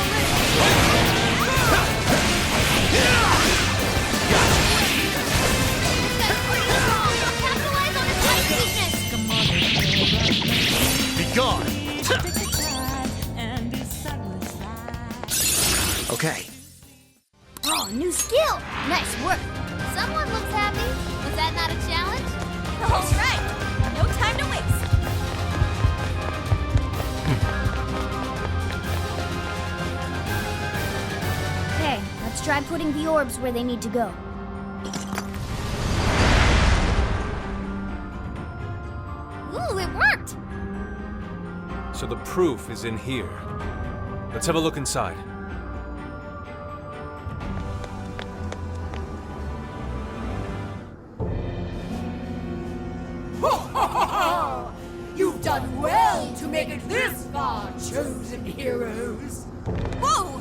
Be gone! Okay. Oh, new skill. Nice work. Someone looks happy. Was that not a challenge? All right. No time to waste. Okay, let's try putting the orbs where they need to go. Ooh, it worked. So the proof is in here. Let's have a look inside. You've done well to make it this far, chosen heroes. Whoa!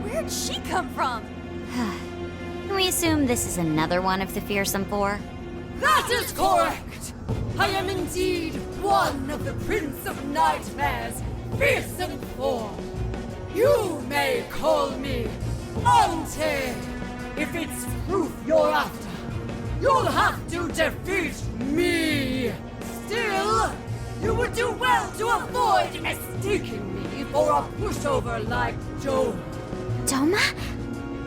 Where'd she come from? Can we assume this is another one of the fearsome four? That is correct! I am indeed one of the Prince of Nightmare's fearsome four. You may call me Auntie. If it's proof you're after, you'll have to defeat me. Still, you would do well to avoid mistaking me for a pushover like Joe. Doma?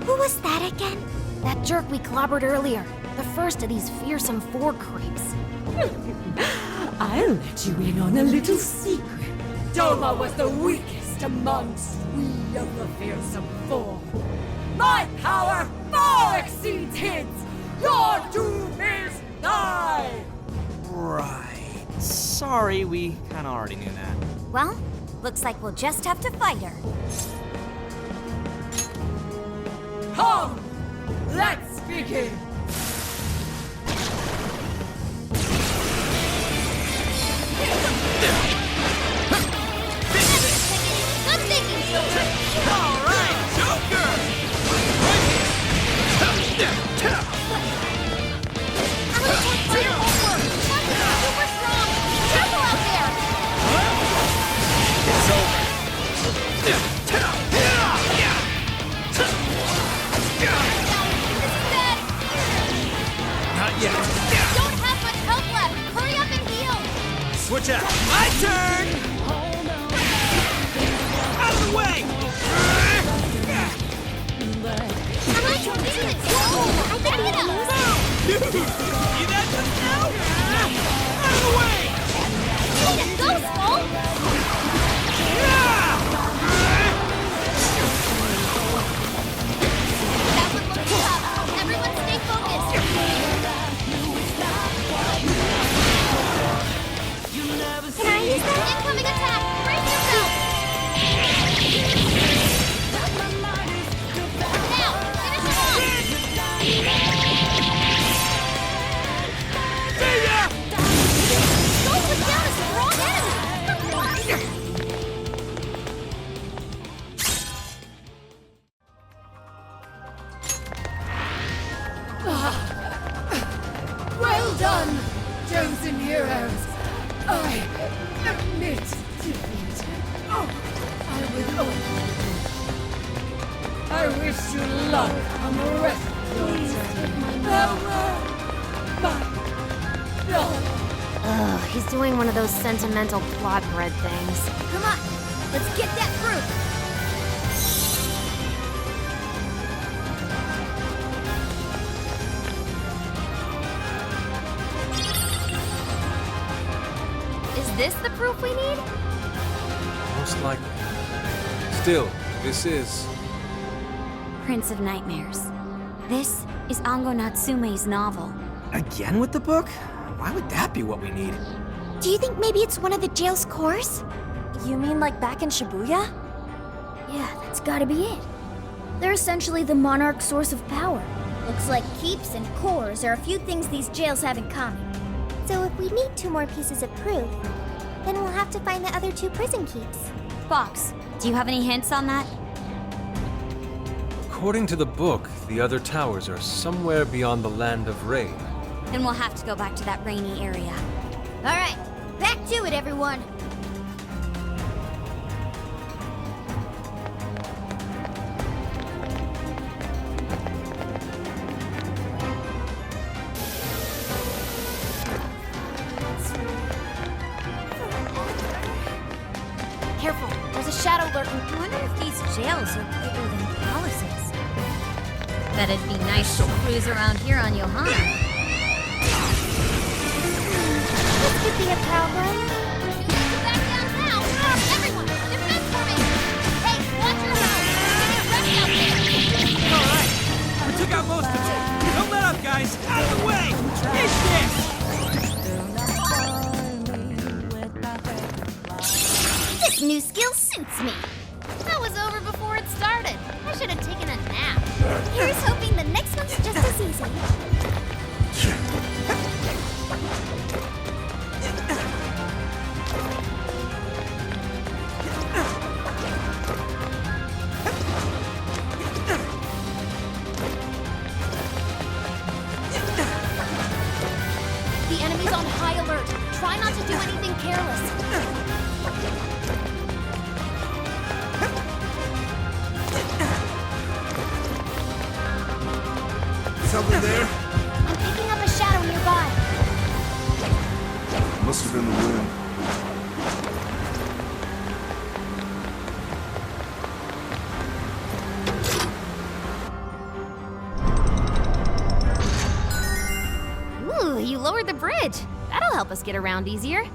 Who was that again? That jerk we clobbered earlier. The first of these fearsome four creeps. I'll let you in on a little secret. Doma was the weakest amongst we of the fearsome four. My power far exceeds his. Your doom is nigh. Right. Sorry, we kinda already knew that. Well, looks like we'll just have to fight her. Come, let's begin. Good thinking, Joker! All right, Joker! Super strong! Careful out there! It's over. Not yet. Don't have much health left! Hurry up and heal! Switch out. My turn! Out of the way! I can do it! Back it up! See that just now? Out of the way! Way to go, Skull! That one looks tough. Everyone stay focused. Can I use that? Incoming attack! Brace yourself! Now, finish him off! Skull took down a strong enemy! Well done, chosen heroes. I admit defeat. Oh, I will I wish you luck on the rest of your journey. Farewell, my darling. Ugh, he's doing one of those sentimental plot bread things. Come on, let's get that fruit! Is this the proof we need? Most likely. Still, this is... Prince of Nightmares. This is Ango Natsume's novel. Again with the book? Why would that be what we need? Do you think maybe it's one of the jail's cores? You mean like back in Shibuya? Yeah, that's gotta be it. They're essentially the monarch's source of power. Looks like keeps and cores are a few things these jails have in common. So if we need 2 more pieces of proof, then we'll have to find the other 2 prison keeps. Fox, do you have any hints on that? According to the book, the other towers are somewhere beyond the land of rain. Then we'll have to go back to that rainy area. All right, back to it, everyone. Careful, there's a shadow lurking. I wonder if these jails are bigger than palaces. Bet it'd be nice to cruise around here on Yohana. This could be a problem. Back down now! Everyone, defense formation! Hey, watch your health! Rest out there! Alright, we took out most of it. Don't let up, guys! Out of the way! Take this! This new skill suits me. That was was over before it started. I should have taken a nap. Here's hoping the next one's just as easy. The enemy's on high alert. Try not to do anything careless. Something there? I'm picking up a shadow nearby. Must have been the wind. Ooh, you lowered the bridge. That'll help us get around easier.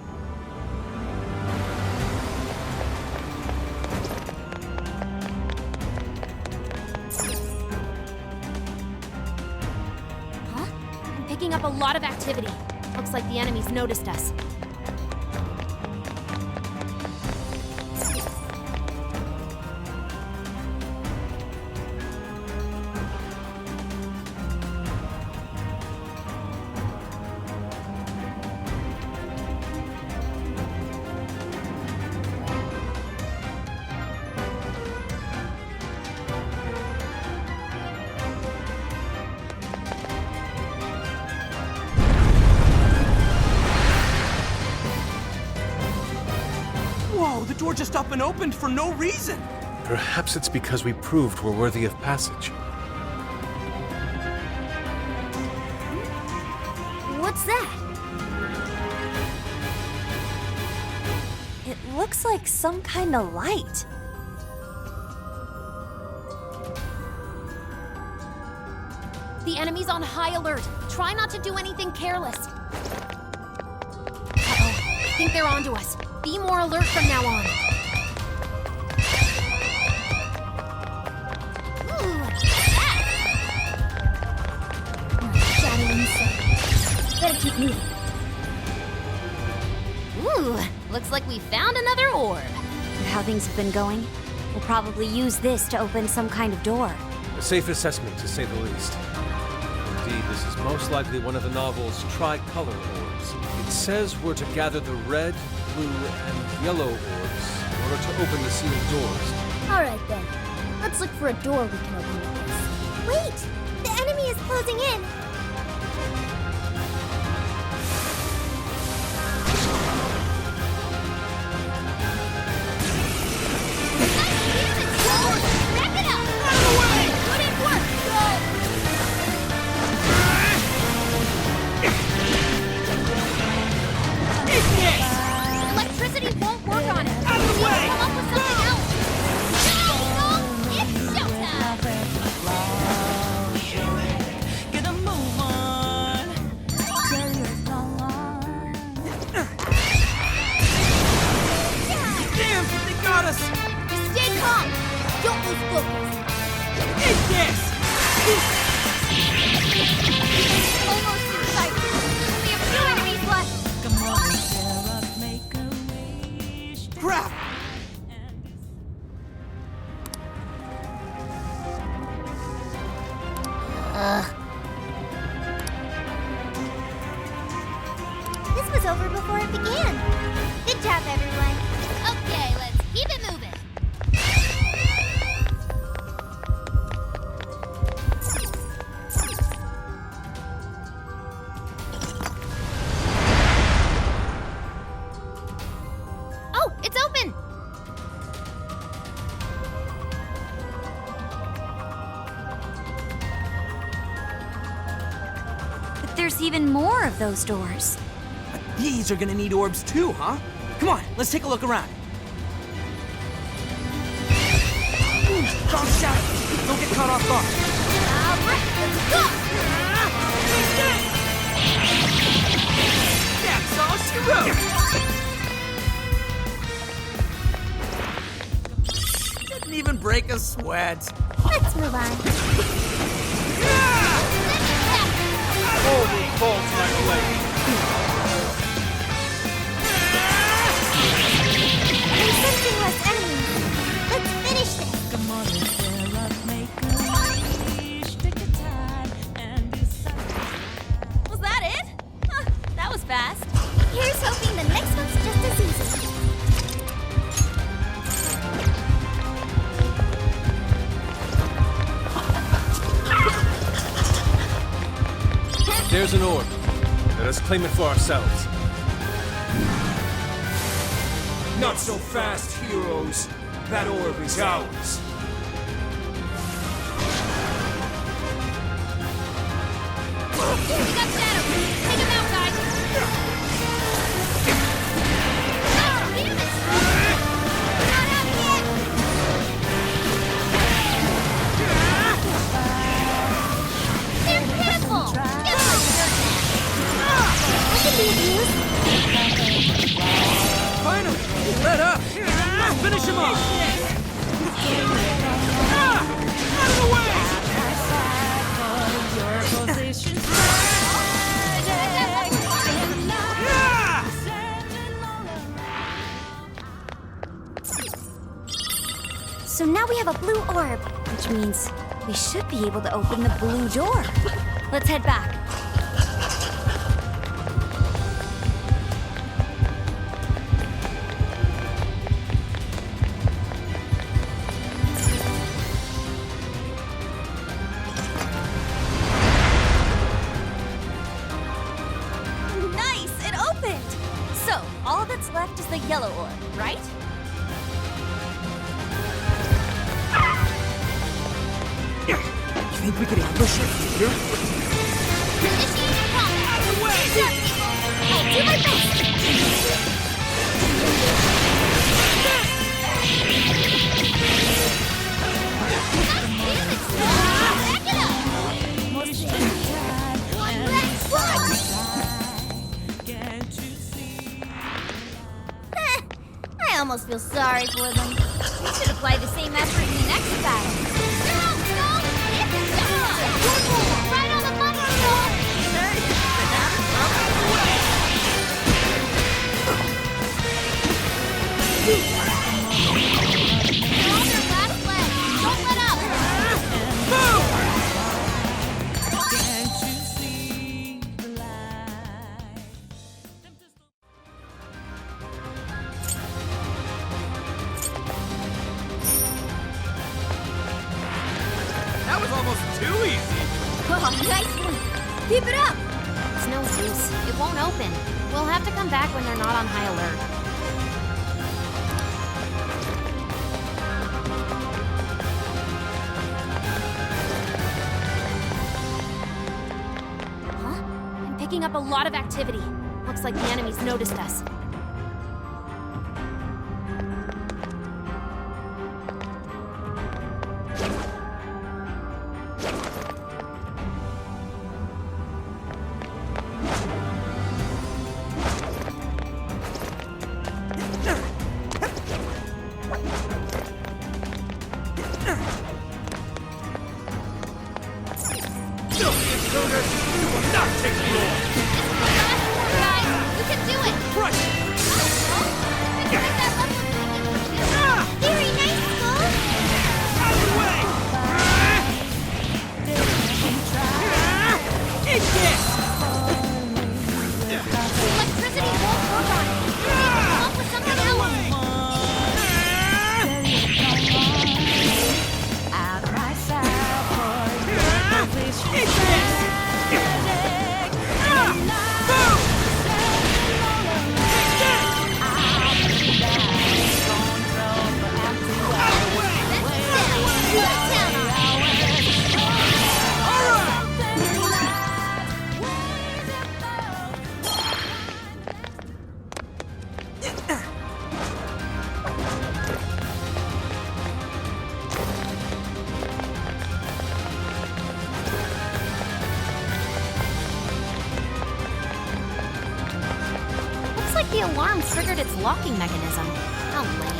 Huh? I'm picking up a lot of activity. Looks like the enemy's noticed us. Whoa, the door just up and opened for no reason. Perhaps it's because we proved we're worthy of passage. What's that? It looks like some kind of light. The enemy's on high alert. Try not to do anything careless. Uh-oh. I think they're onto us. Be more alert from now on. Ooh, that. Shadow inside. Better keep moving. Ooh, looks like we found another orb. How things have been going, we'll probably use this to open some kind of door. A safe assessment, to say the least. Indeed, this is most likely one of the novel's tricolor orbs. It says we're to gather the red, blue, and yellow orbs in order to open the sealed doors. All right then. Let's look for a door we can open with this. Wait! The enemy is closing in. Back it up! Out of the way! Good work! Electricity won't work on it. Out of the way! Come up with something else. No! It's showtime! Get a move on. Damn, they got us! Just stay calm. Don't lose focus. Take this! Almost in sight. Only a few enemies left. Crap! This was over before it began. Good job, everyone. Okay, let's keep it moving. Oh, it's open! But there's even more of those doors. These are gonna need orbs too, huh? Come on, let's take a look around. Don't shout! Don't get caught off guard. All right, let's go! That's all she wrote! Didn't even break a sweat. Let's move on. Holy balls, my lady! I'm sensing less enemies. Let's finish this. There's an orb. Let us claim it for ourselves. Not so fast, heroes. That orb is ours. We got Shadow! Take him out, guys! Ah, damn it! Not out yet! They're pitiful! Get them! I can be of use. Finally! He let up! Let's finish him off! Out of the way! So now we have a blue orb, which means we should be able to open the blue door. Let's head back. Nice! It opened! So, all that's left is the yellow orb, right? You think we could ambush it here? Initiating combat! Out of the way! I'll do my best! Back it up! One last one! I almost feel sorry for them. We should apply the same effort in the next battle. Right on the button, Storm! They're on their last leg. Don't let up! That was almost too easy! Oh, nice one. Keep it up. It's no use. It won't open. We'll have to come back when they're not on high alert. Huh? I'm picking up a lot of activity. Looks like the enemy's noticed us. Filthy intruders! You will not take the orb! Guys, we can do it! Crush it! Very nice, Skull. Out of the way! Eat this! Electricity won't work on it. Come up with something else. Out of my sight, boy. Eat this! Looks like the alarm triggered its locking mechanism. How lame.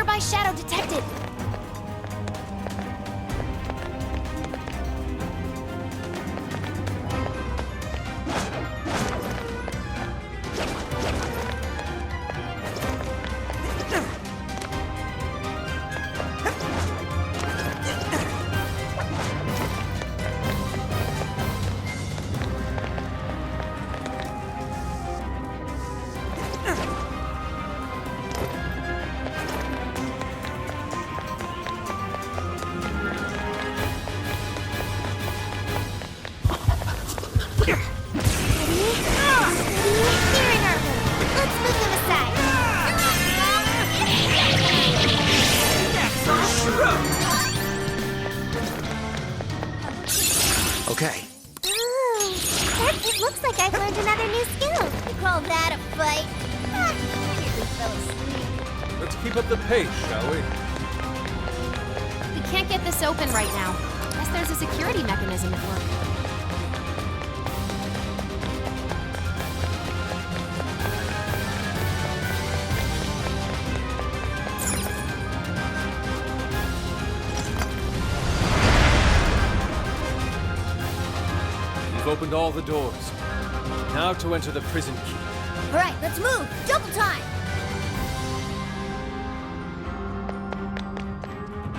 nearby shadow detected. Okay. Ooh, it looks like I've learned another new skill. You call that a fight? Ah, I nearly fell asleep. Let's keep up the pace, shall we? We can't get this open right now. Unless there's a security mechanism at work. We've opened all the doors. Now to enter the prison key. All right, let's move. Double time.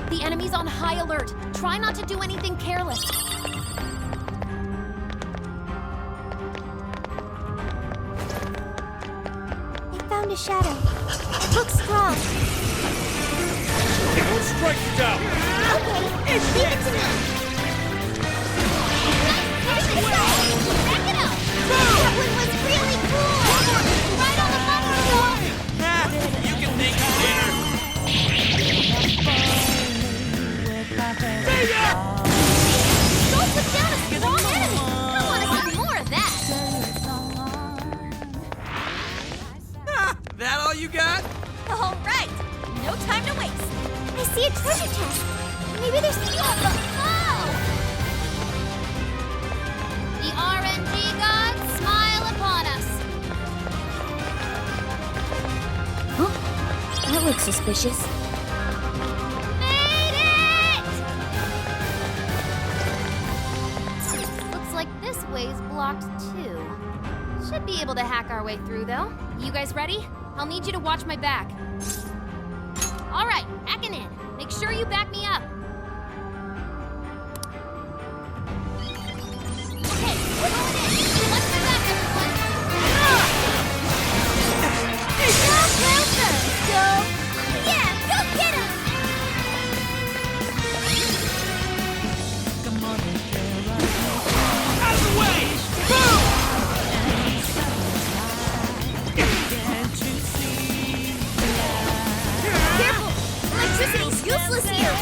The enemy's on high alert. Try not to do anything careless. I found a shadow. It looks strong. Don't strike you down! Okay, leave it to me. Here's the shadow. Back it up. That one was really cool. Right on the bumper, though. You can make it later. Don't put down a strong enemy! I want to see more of that! That all you got? All right, no time to waste. I see a treasure chest. Maybe there's The RNG gods smile upon us. Huh? That looks suspicious. Made it! Looks like this way's blocked too. Should be able to hack our way through though. You guys ready? I'll need you to watch my back. All right, hacking in. Make sure you back me up. Okay, we're going in. Watch my back, everyone. Go closer. Go. Yeah, go get him. Out of the way! Boom! Careful. Electricity's useless here.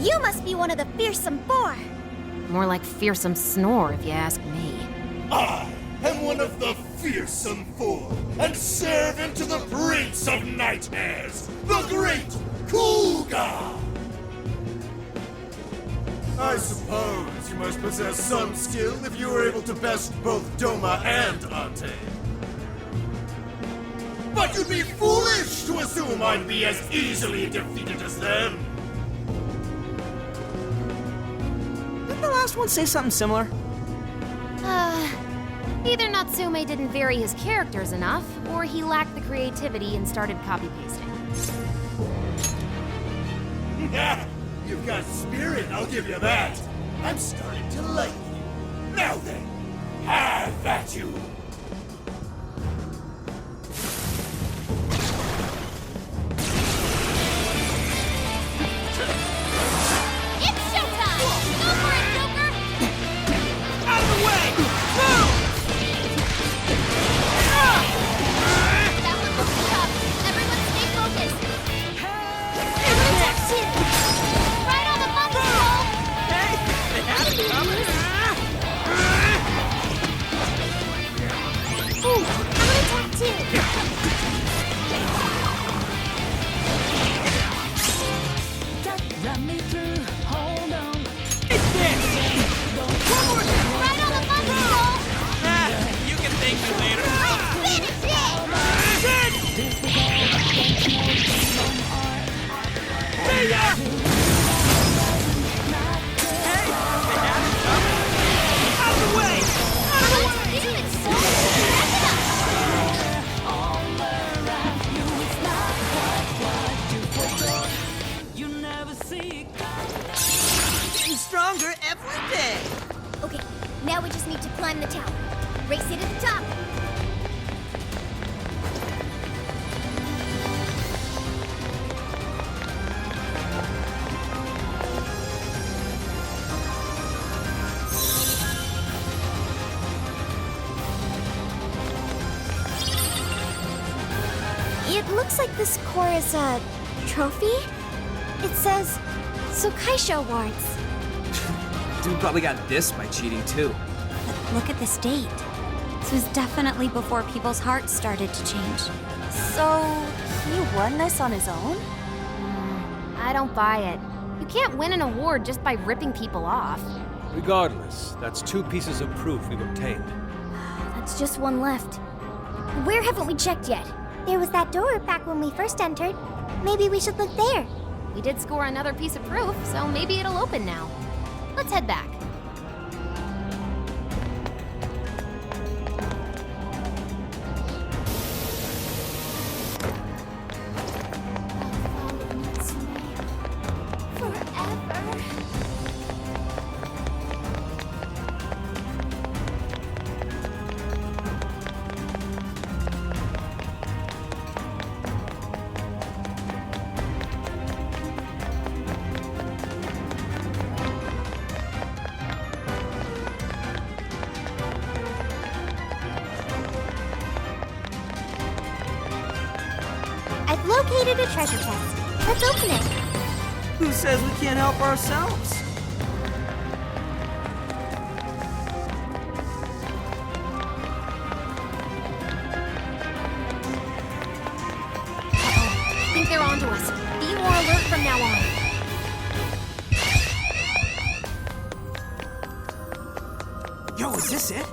You must be one of the fearsome four. More like fearsome snore, if you ask me. I am one of the fearsome four, and servant to the Prince of Nightmares, the Great Kuga! I suppose you must possess some skill if you were able to best both Doma and Ante. But you'd be foolish to assume I'd be as easily defeated as them! Didn't the last one say something similar? Either Natsume didn't vary his characters enough, or he lacked the creativity and started copy-pasting. You've got spirit, I'll give you that. I'm starting to like you. Now then, have at you. It's showtime! Go for it, Joker! Out of the way! That one looks tough. Everyone stay focused. Everyone attack two! Right on the monkey roll! Hey, they had it coming. Ooh, I'm gonna attack two! Run me through, hold on. It's this! Right on the monkey roll! You can thank me later. Finish it! Out of the way! It's so back it up! You never see Getting stronger every day. Okay, now we just need to climb the tower. Race it to the top. It looks like this core is a trophy. It says Sokaisha Awards. Dude probably got this by cheating too. But look at this date. This was definitely before people's hearts started to change. So, he won this on his own? I don't buy it. You can't win an award just by ripping people off. Regardless, that's 2 pieces of proof we've obtained. That's just one left. Where haven't we checked yet? There was that door back when we first entered. Maybe we should look there. We did score another piece of proof, so maybe it'll open now. Let's head back. I've located a treasure chest. Let's open it. Who says we can't help ourselves? I think they're onto us. Be more alert from now on. Yo, is this it?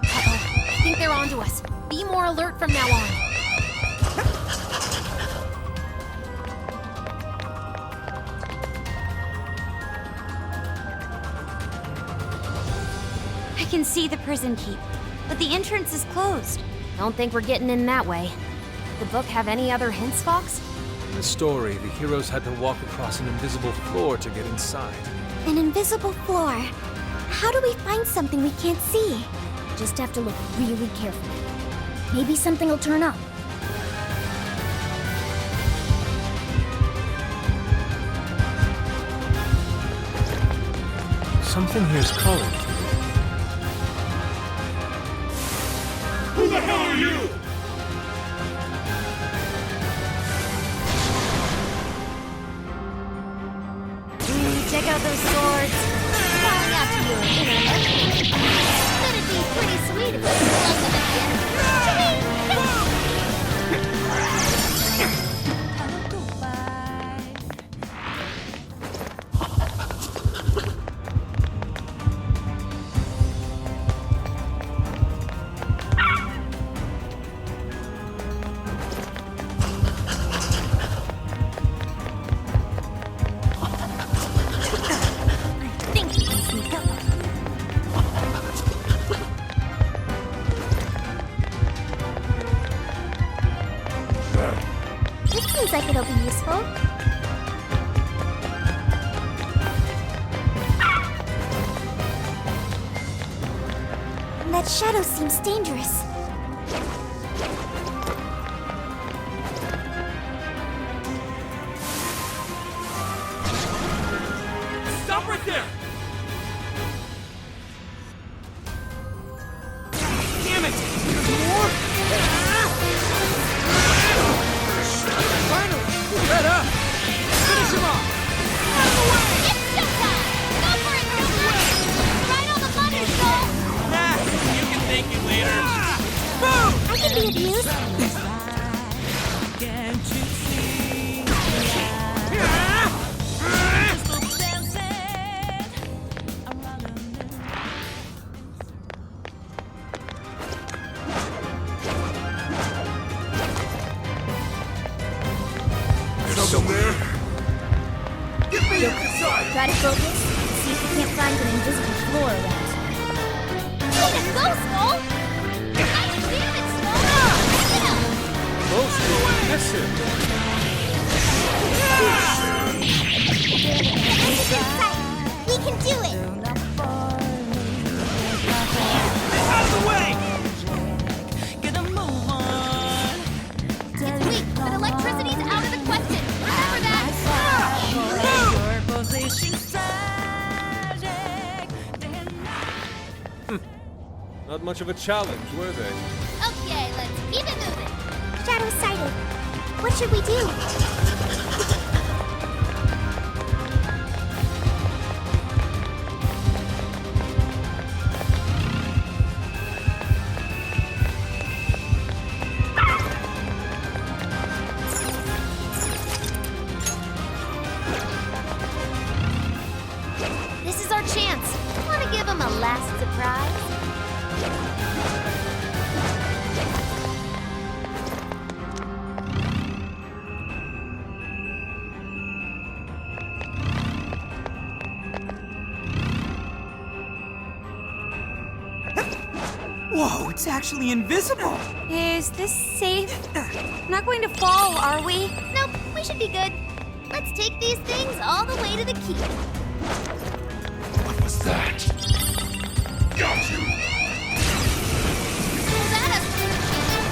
I think they're onto us. Be more alert from now on. I can see the prison keep, but the entrance is closed. Don't think we're getting in that way. The book have any other hints, Fox? In the story, the heroes had to walk across an invisible floor to get inside. An invisible floor. How do we find something we can't see? Just have to look really carefully. Maybe something will turn up. Something here's calling to me. Who the hell are you? about those swords. Calling out to your inner Mercury. It'd be pretty sweet if you plugged them at the end of Seems like it'll be useful. That shadow seems dangerous. Stop right there! Damn it! More? Finally! Get up! Finish him off! Out of the way! It's showtime! Go for it, Joker! Right on the money, Soul! You can thank me later. I can be of use. Something there? Get me inside! Try to focus. See if you can't find an invisible floor around. Way to go, Skull! Nice damage, Skull! Back it up! Most impressive. We can do it. Out of the way! It's weak, but electricity's out of the question. Remember that! Not much of a challenge, were they? Okay, let's keep it moving. Shadow sighted. What should we do? This is our chance. Want to give him a last surprise? Whoa, it's actually invisible! Is this safe? Not going to fall, are we? Nope, we should be good. Let's take these things all the way to the keep. What was that? Got you! Pull that up for the achievement.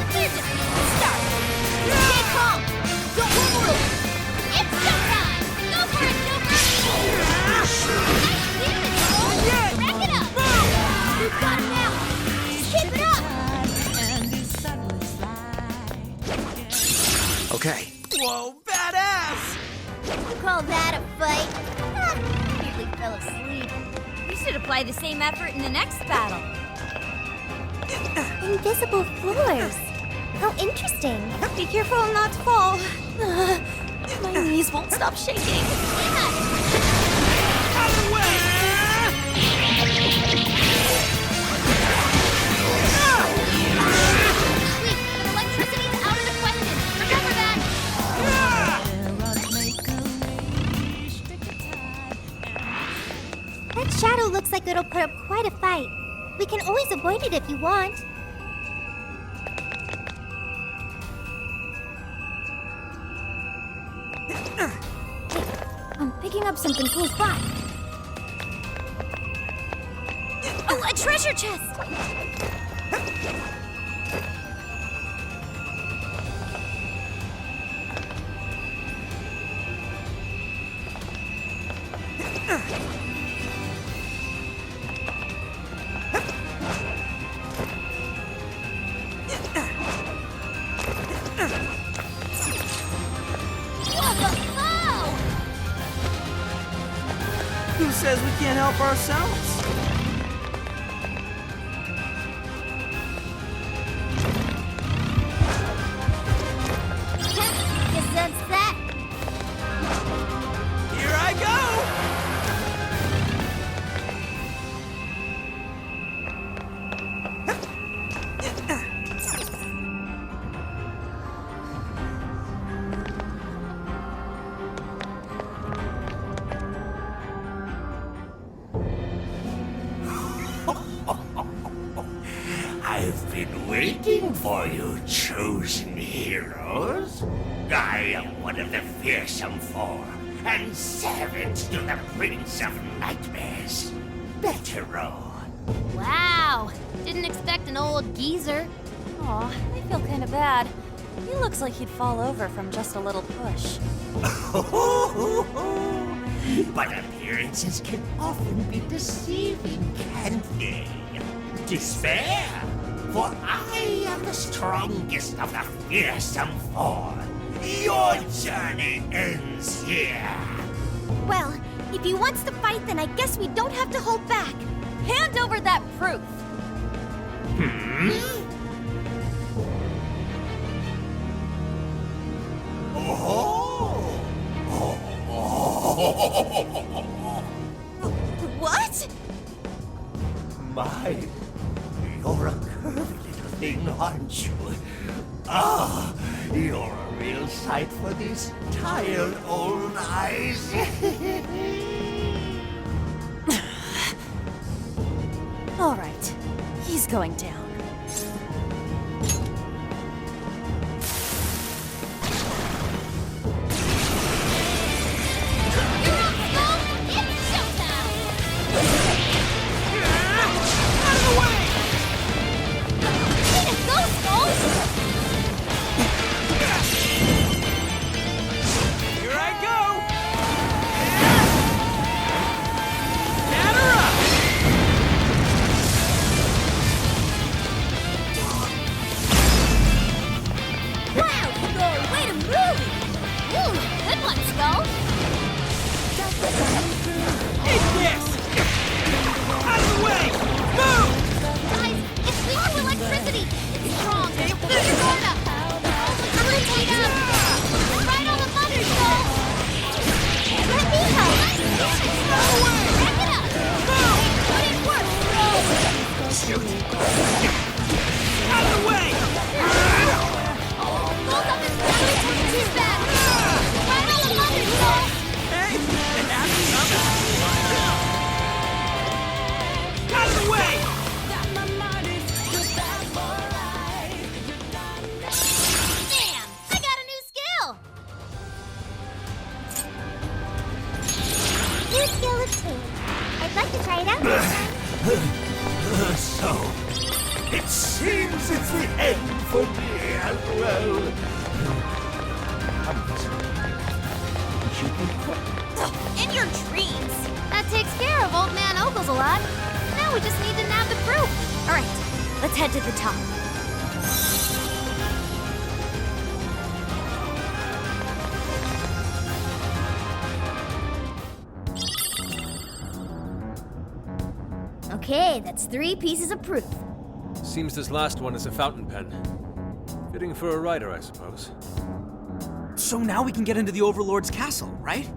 We're just getting started. Stay calm. Don't move. It's showtime. Go for it, Joker. Nice damage, Skull. Rack it up. You've got him now. Keep it up. Okay. Whoa, badass! You call that a fight? Nearly fell asleep. We should apply the same effort in the next battle. Invisible floors. How interesting. Be careful not to fall. My knees won't stop shaking. Out of the way! Weak, but electricity's out of the question. Remember that. That shadow looks like it'll put up quite a fight. We can always avoid it if you want. I'm picking up something close by. Oh, a treasure chest! What the foe? says we can't help ourselves? Guess that's that. Here I go! I've been waiting for you, chosen heroes. I am one of the fearsome four, and servant to the Prince of Nightmares, Betero. Wow, didn't expect an old geezer. Aw, I feel kind of bad. He looks like he'd fall over from just a little push. But appearances can often be deceiving, can't they? Despair, for I am the strongest of the fearsome four. Your journey ends here. Well, if he wants to fight, then I guess we don't have to hold back. Hand over that proof! What? My, you're a curvy little thing, aren't you? Ah, you're a real sight for these tired old eyes. All right, he's going down. Here I go! Batter up! Wow, Skull, way to move! Ooh, good one, Skull. Eat this! Out of the way! Move! Guys, it's weak to electricity. It's strong. Hold up. Rotate up. Right on the button, Skull. Let me help. Wrap it up. Put it work. Out of the way! Hold up and too fast. Right on the button, Skull. Hey, it happened Out of the way! Damn, I got a new skill. New skill of two. I'd like to try it out So, it seems it's the end for me as well. In your dreams! That takes care of Old Man Ogles a lot. Now we just need to nab the proof. All right, let's head to the top. Okay, that's 3 pieces of proof. Seems this last one is a fountain pen. Fitting for a writer, I suppose. So now we can get into the Overlord's castle, right?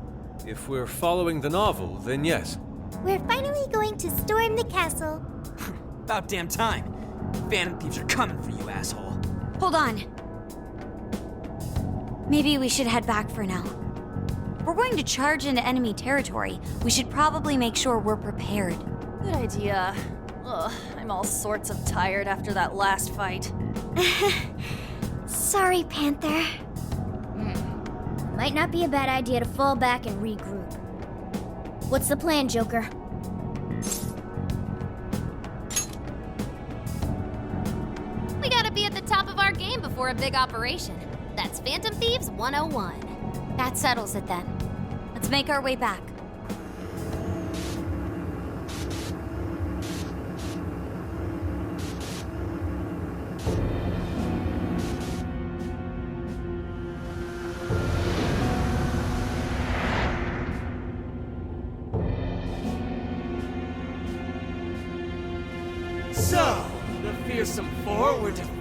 If we're following the novel, then yes. We're finally going to storm the castle. About damn time. Phantom thieves are coming for you, asshole. Hold on. Maybe we should head back for now. We're going to charge into enemy territory. We should probably make sure we're prepared. Good idea. Ugh, I'm all sorts of tired after that last fight. Sorry, Panther. Might not be a bad idea to fall back and regroup. What's the plan, Joker? We gotta be at the top of our game before a big operation. That's Phantom Thieves 101. That settles it then. Let's make our way back.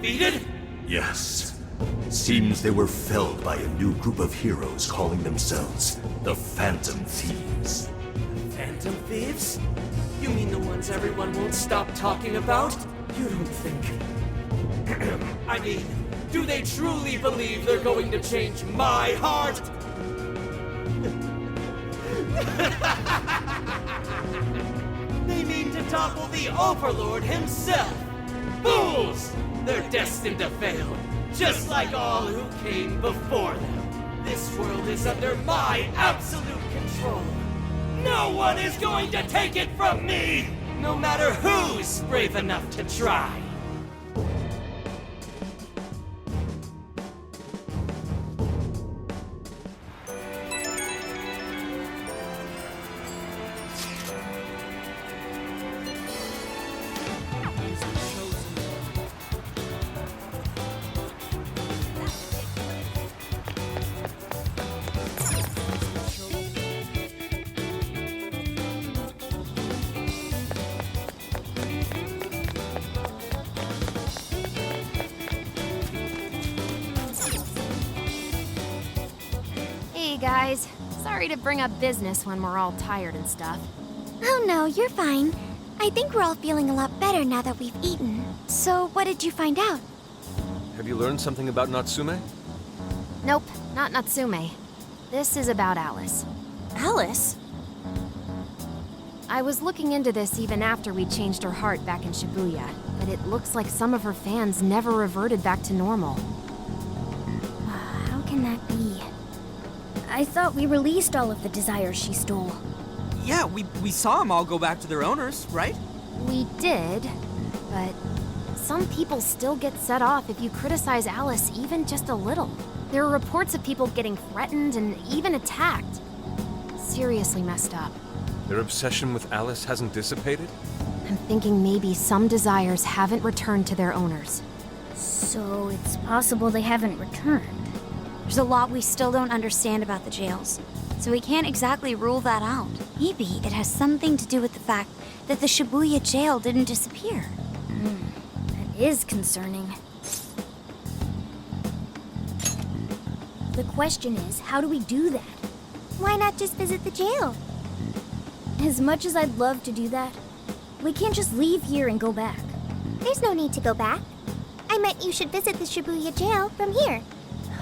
defeated? Yes. Seems they were felled by a new group of heroes calling themselves the Phantom Thieves. Phantom Thieves? You mean the ones everyone won't stop talking about? You don't think... I mean, do they truly believe they're going to change my heart? They mean to topple the Overlord himself! Fools! They're destined to fail, just like all who came before them. This world is under my absolute control. No one is going to take it from me, no matter who's brave enough to try. Hey guys, sorry to bring up business when we're all tired and stuff. Oh no, you're fine. I think we're all feeling a lot better now that we've eaten. So, what did you find out? Have you learned something about Natsume? Nope, not Natsume. This is about Alice. Alice? I was looking into this even after we changed her heart back in Shibuya, but it looks like some of her fans never reverted back to normal. How can that be? I thought we released all of the desires she stole. Yeah, we saw them all go back to their owners, right? We did, but some people still get set off if you criticize Alice even just a little. There are reports of people getting threatened and even attacked. Seriously messed up. Their obsession with Alice hasn't dissipated? I'm thinking maybe some desires haven't returned to their owners. So it's possible they haven't returned. There's a lot we still don't understand about the jails, so we can't exactly rule that out. Maybe it has something to do with the fact that the Shibuya jail didn't disappear. That is concerning. The question is, how do we do that? Why not just visit the jail? As much as I'd love to do that, we can't just leave here and go back. There's no need to go back. I meant you should visit the Shibuya jail from here.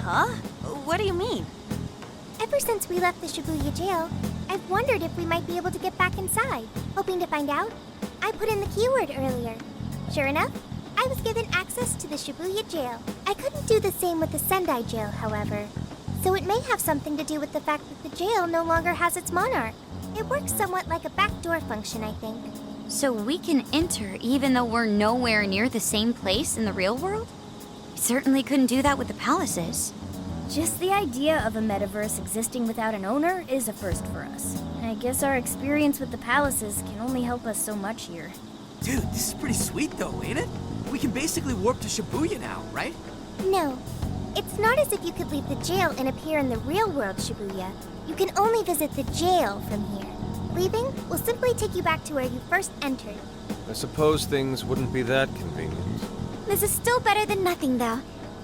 Huh? What do you mean? Ever since we left the Shibuya jail, I've wondered if we might be able to get back inside. Hoping to find out, I put in the keyword earlier. Sure enough, I was given access to the Shibuya jail. I couldn't do the same with the Sendai jail, however. So it may have something to do with the fact that the jail no longer has its monarch. It works somewhat like a backdoor function, I think. So we can enter even though we're nowhere near the same place in the real world? We certainly couldn't do that with the palaces. Just the idea of a metaverse existing without an owner is a first for us. I guess our experience with the palaces can only help us so much here. Dude, this is pretty sweet though, ain't it? We can basically warp to Shibuya now, right? No. It's not as if you could leave the jail and appear in the real world, Shibuya. You can only visit the jail from here. Leaving will simply take you back to where you first entered. I suppose things wouldn't be that convenient. This is still better than nothing, though.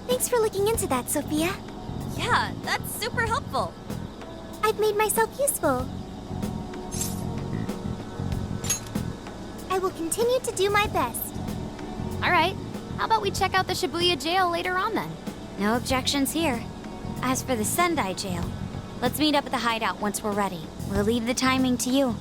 Thanks for looking into that, Sophia. Yeah, that's super helpful. I've made myself useful. I will continue to do my best. All right, how about we check out the Shibuya jail later on then? No objections here. As for the Sendai jail, let's meet up at the hideout once we're ready. We'll leave the timing to you.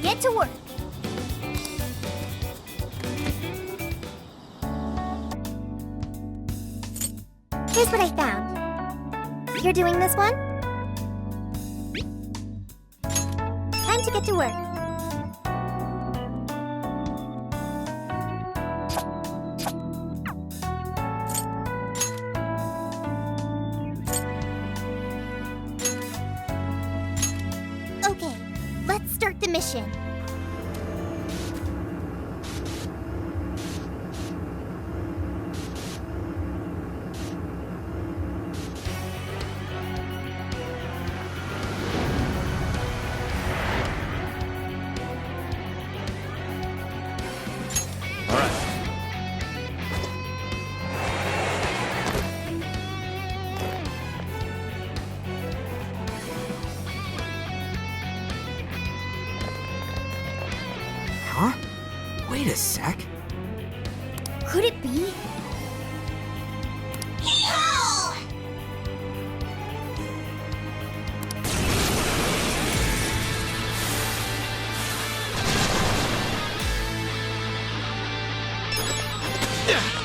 Get to work. Here's what I found. You're doing this one? Time to get to work. mission. Huh? Wait a sec. Could it be?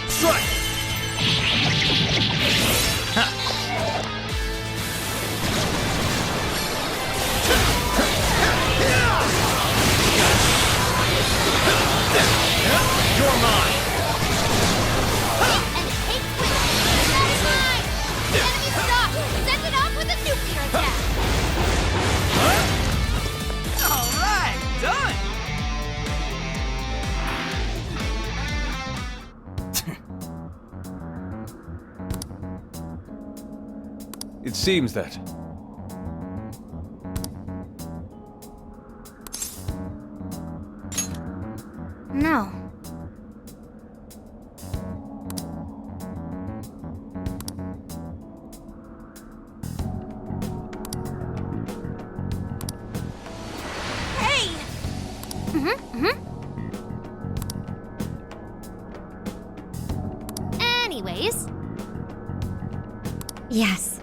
Strike! You're mine! And take with it. That's mine! Enemy stuck! Send it off with a nuclear attack! Alright, done! It seems that. No. Hey! Anyways, Yes.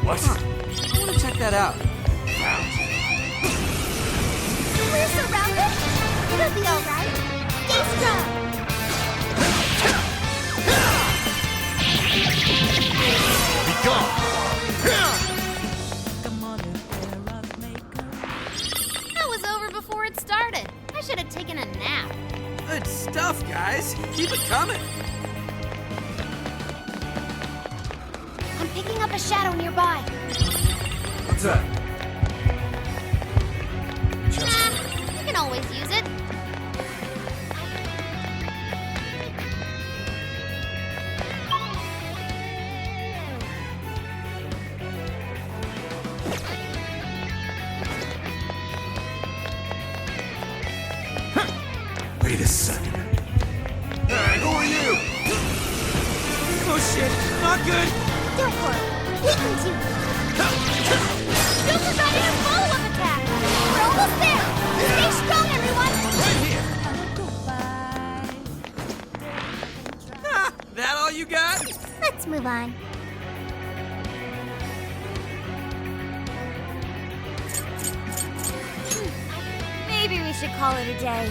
What? I want to check that out. We're surrounded? We'll be alright. Stay strong. Be gone! that was over before it started. I should have taken a nap. Good stuff, guys. Keep it coming. I'm picking up a shadow nearby. What's that? You can always use it. Wait a second. Hey, who are you? Oh shit, not good. Don't worry. We can do it. Super Dragon and follow-up attack! We're almost there! Stay strong, everyone! Right here. Ah, that all you got? Let's move on. Maybe we should call it a day.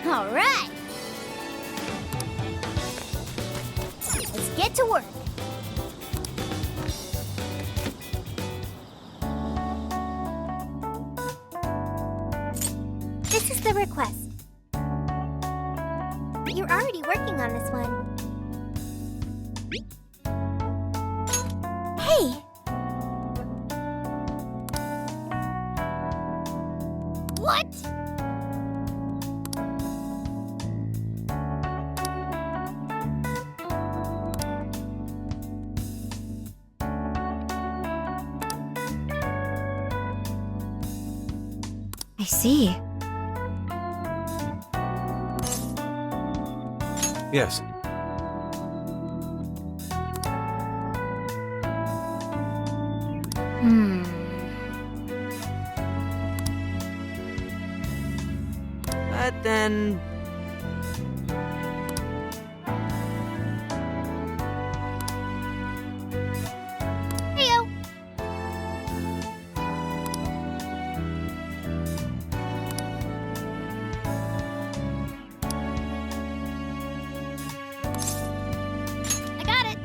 All right. Let's get to work. This is the request. You're already working on this one. Hey! What? I see. Yes. But then... Heyo! I got it!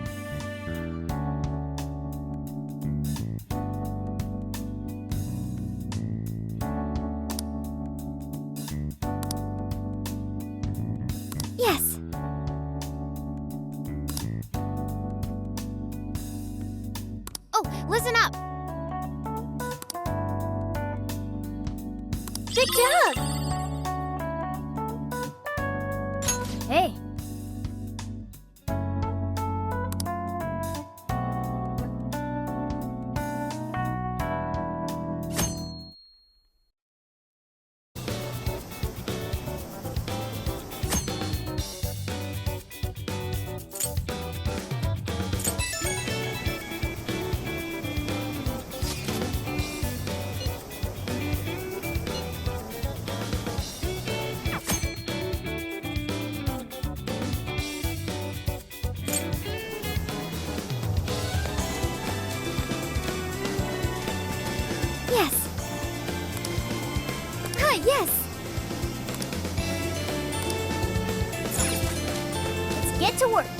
Look! Hey. Yes. Ah, yes. Let's get to work.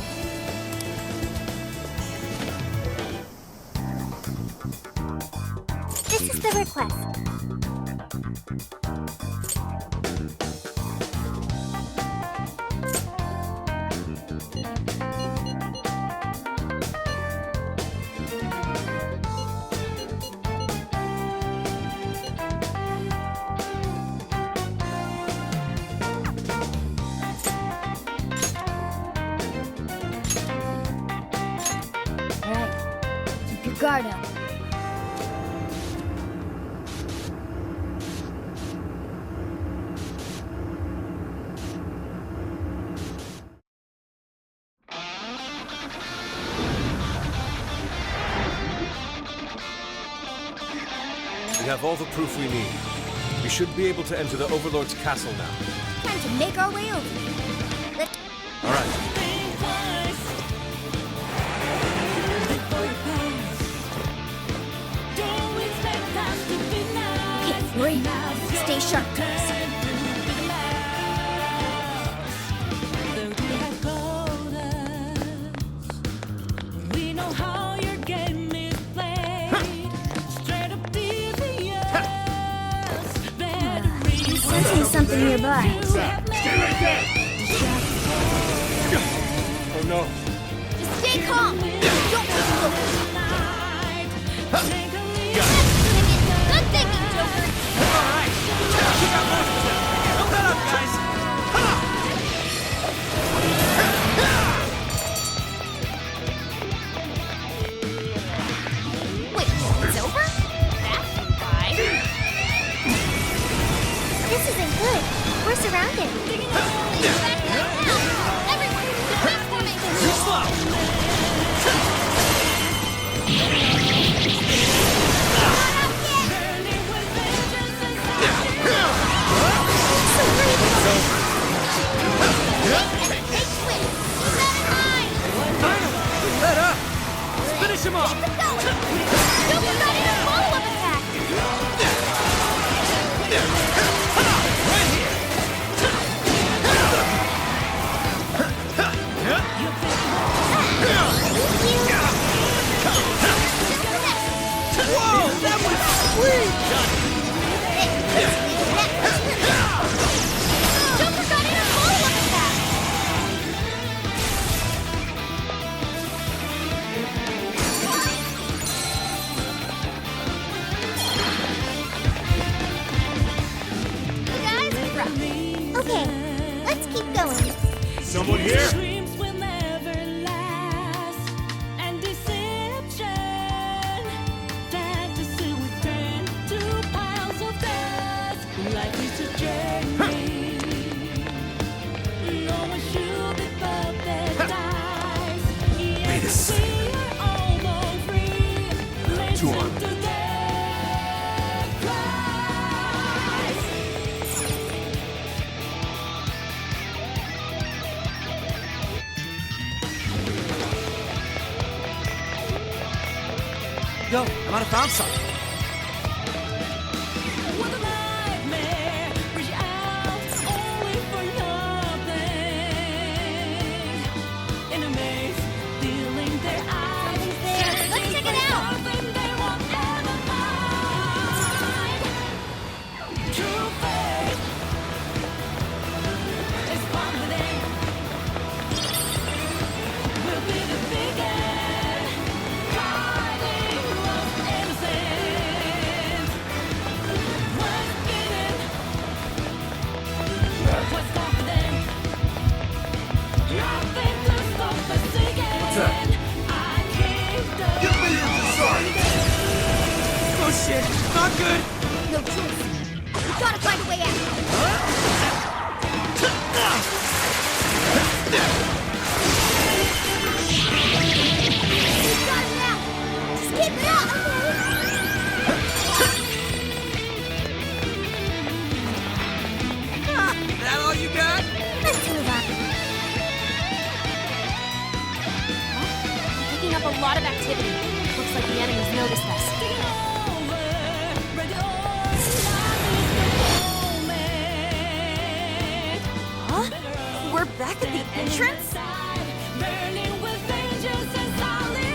This is the request. All right, keep your guard up. We have all the proof we need. We should be able to enter the Overlord's castle now. Time to make our way over. All right. Okay, great. Stay sharp, guys. We know how your game is played. Straight up devious. Sensing something nearby. Stay right there. Oh no. Just stay calm. Don't move. Good thinking, Joker. Alright! Keep out most of them! Build that up, guys! Wait, it's over? That flew by. This isn't good. We're surrounded. Everyone, transforming! Too slow! Let up! Let's finish him off! Joker got in a follow-up attack! Whoa! That was sweet! Joker got in a follow-up attack! You guys are rough. Okay, let's keep going. Someone here? Dreams will never last. And deception. Fantasy will turn to piles of dust. Life is a journey. No one should be but their dies. Wait a second. We are all free. Two Listen on. to their cries. Yo, I might have found something. What a nightmare. Reach out only for nothing. In a maze, stealing their eyes. Let's check it out. Something they won't ever find. True faith is confident. We'll be the beacon, guiding lost innocence. a lot of activity. Looks like the enemy's noticed us. Huh? We're back at the entrance?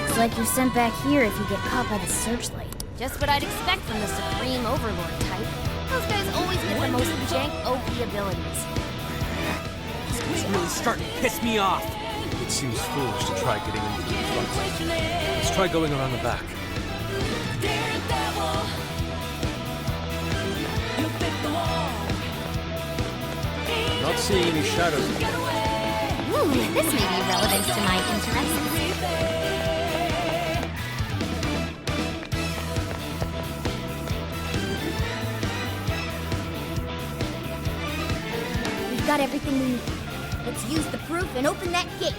It's like you're sent back here if you get caught by the searchlight. Just what I'd expect from the Supreme Overlord type. Those guys always get the most jank OP abilities. This is really starting to piss me off. It seems foolish to try getting into the front. Let's try going around the back. Not seeing any shadows. Ooh, this may be relevant to my interests. We've got everything we need. Let's use the proof and open that gate.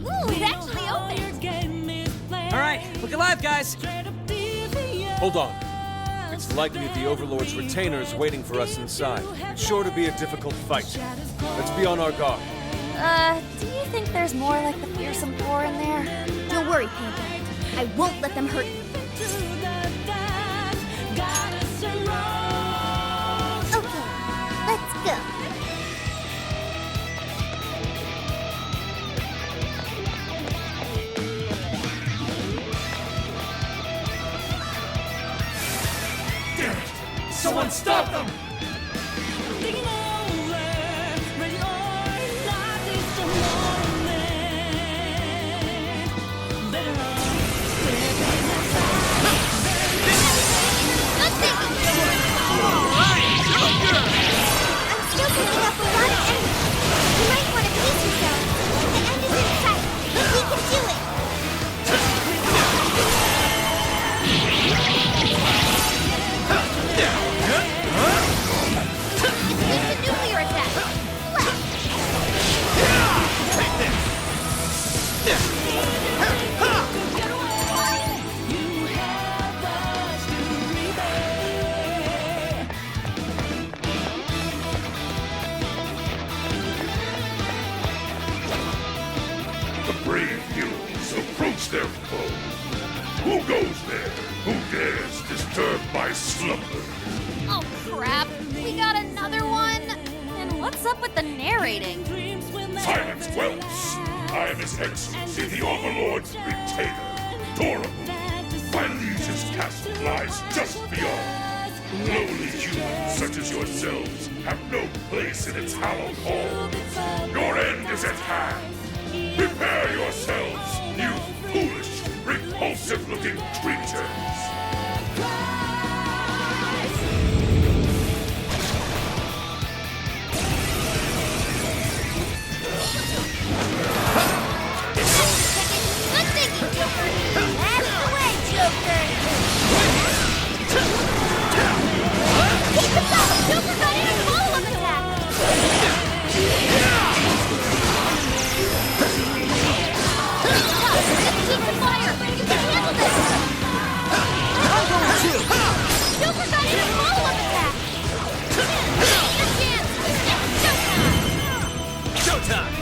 Ooh, it actually opened! Alright, look alive, guys! Hold on. It's likely the Overlord's retainer is waiting for us inside. It's sure to be a difficult fight. Let's be on our guard. Do you think there's more like the fearsome four in there? Don't worry, Panther. I won't let them hurt you. Okay, let's go. Someone stop them! The brave heroes approach their foe. Who goes there? Who dares disturb my slumber? Oh crap, we got another one? And what's up with the narrating? Silence, Wells! I am His Excellency the Overlord's retainer, Dorable. My liege's castle lies just beyond. Lowly humans such as yourselves have no place in its hallowed halls. Your end is at hand. Prepare yourselves, you foolish, repulsive-looking creatures! Good thinking, Joker! That's the way, Joker! Keep it going! Joker got in a follow-up attack! Keep the fire! You can handle this! I'm going to! Joker got in a follow-up attack! Your chance! Showtime!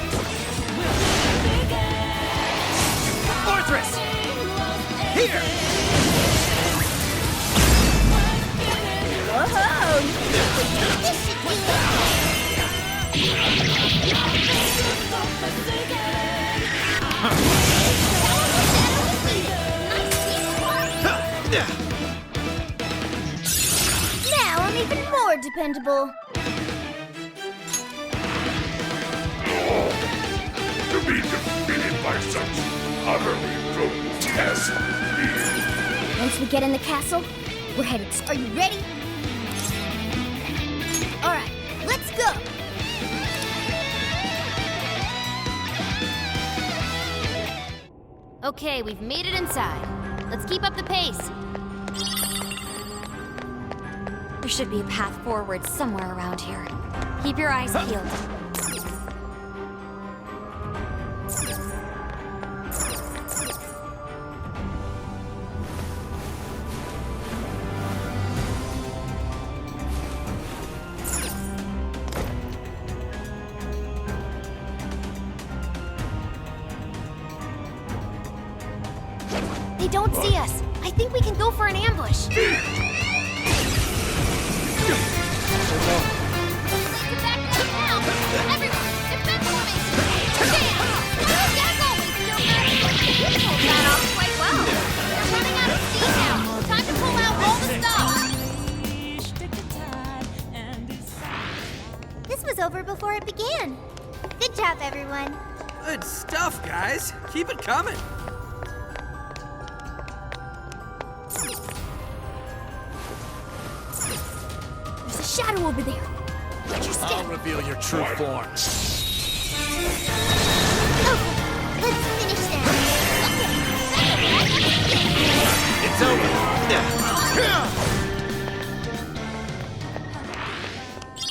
Fortress! Here! Whoa! This should do Now I'm even more dependable. To be defeated by such utterly grotesque beings. Once we get in the castle, we're headed. Are you ready? All right, let's go. Okay, we've made it inside. Let's keep up the pace. There should be a path forward somewhere around here. Keep your eyes peeled. don't see us. I think we can go for an ambush. This was over before it began. Good job, everyone. Good stuff, guys. Keep it coming. There's a shadow over there. Watch your step. I'll reveal your true form. Let's finish that. It's over.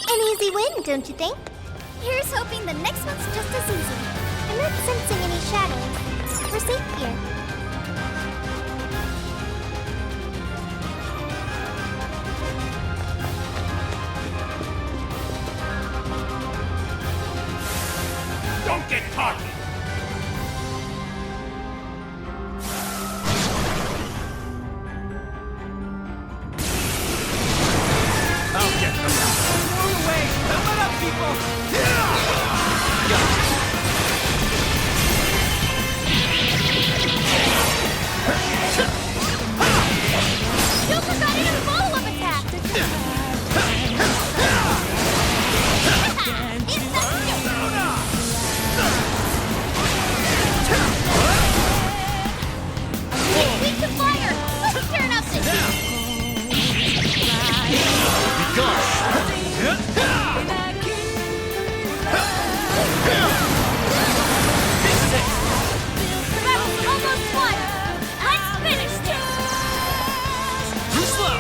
An easy win, don't you think? Here's hoping the next one's just as easy. I'm not sensing any shadows. We're safe here. Don't get cocky! I'll get them. More away! Come on up, people! Joker got in a follow-up attack! Weak to fire! Let's turn up this! Battle's almost won! Let's finish this! Too slow!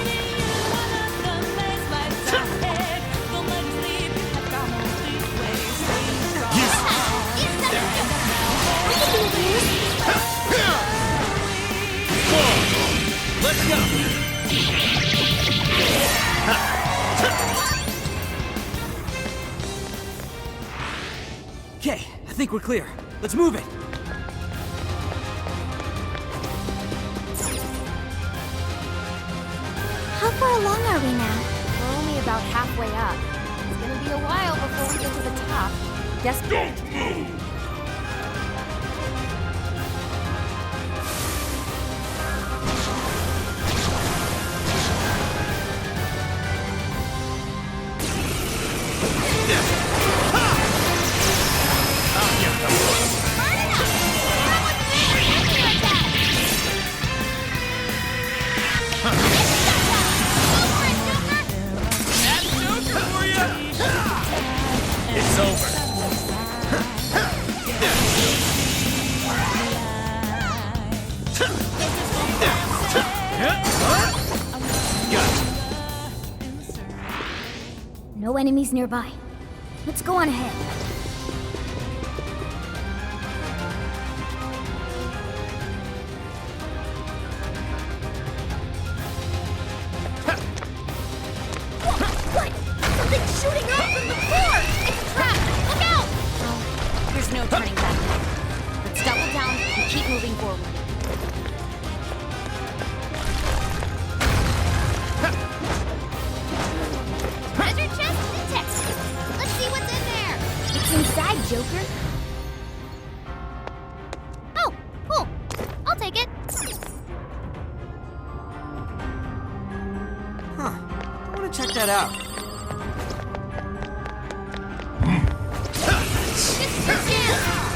Let's go! Okay, I think we're clear. Let's move it. How far along are we now? We're only about halfway up. It's gonna be a while before we get to the top. Guess Don't move! It's over. No enemies nearby. Let's go on ahead. What? Something's shooting up from the floor! It's a trap! Look out! There's no turning back now. Let's double down and keep moving forward. Treasure chest detected! Let's see what's in there! It's inside, Joker. Oh, cool. I'll take it. Huh. I want to check that out.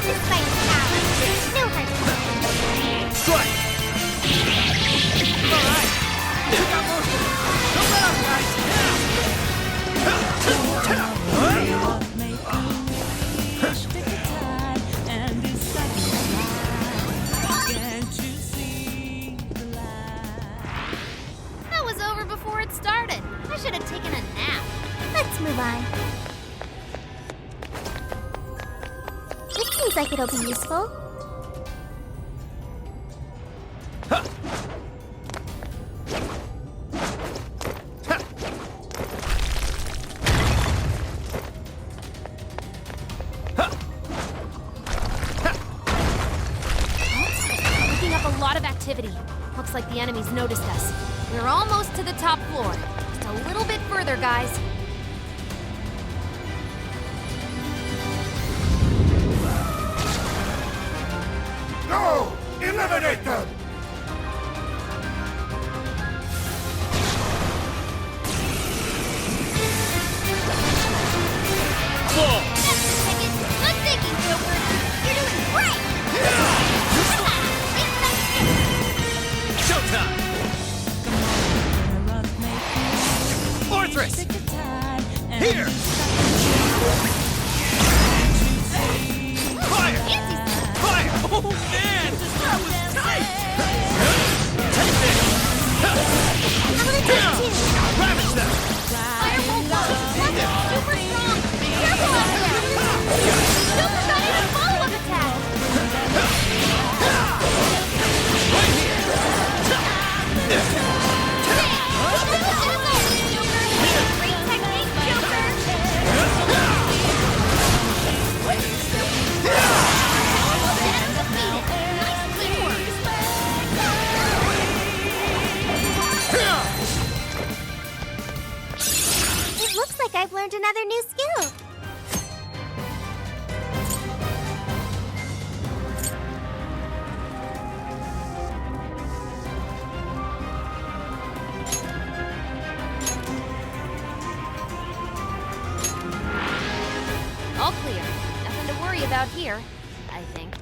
Despite talent, there's no hard Strike! Alright! You got most of it! Come on, guys! That was over before it started. I should have taken a nap. Let's move on. This seems like it'll be useful. Picking up a lot of activity. Looks like the enemy's noticed us. We're almost to the top floor. Just a little bit further, guys. Go! Eliminate them! Good thinking, Joker. You're doing great. Showtime! Fortress! Here! Fire! Fire! Oh man! That was tight! Take this! Ravage them! Firewall wall. Super strong. Careful out there. Joker got in a follow-up attack. Right here! Great technique, Joker. It looks like I've learned another new skill. All clear. Nothing to worry about here, I think.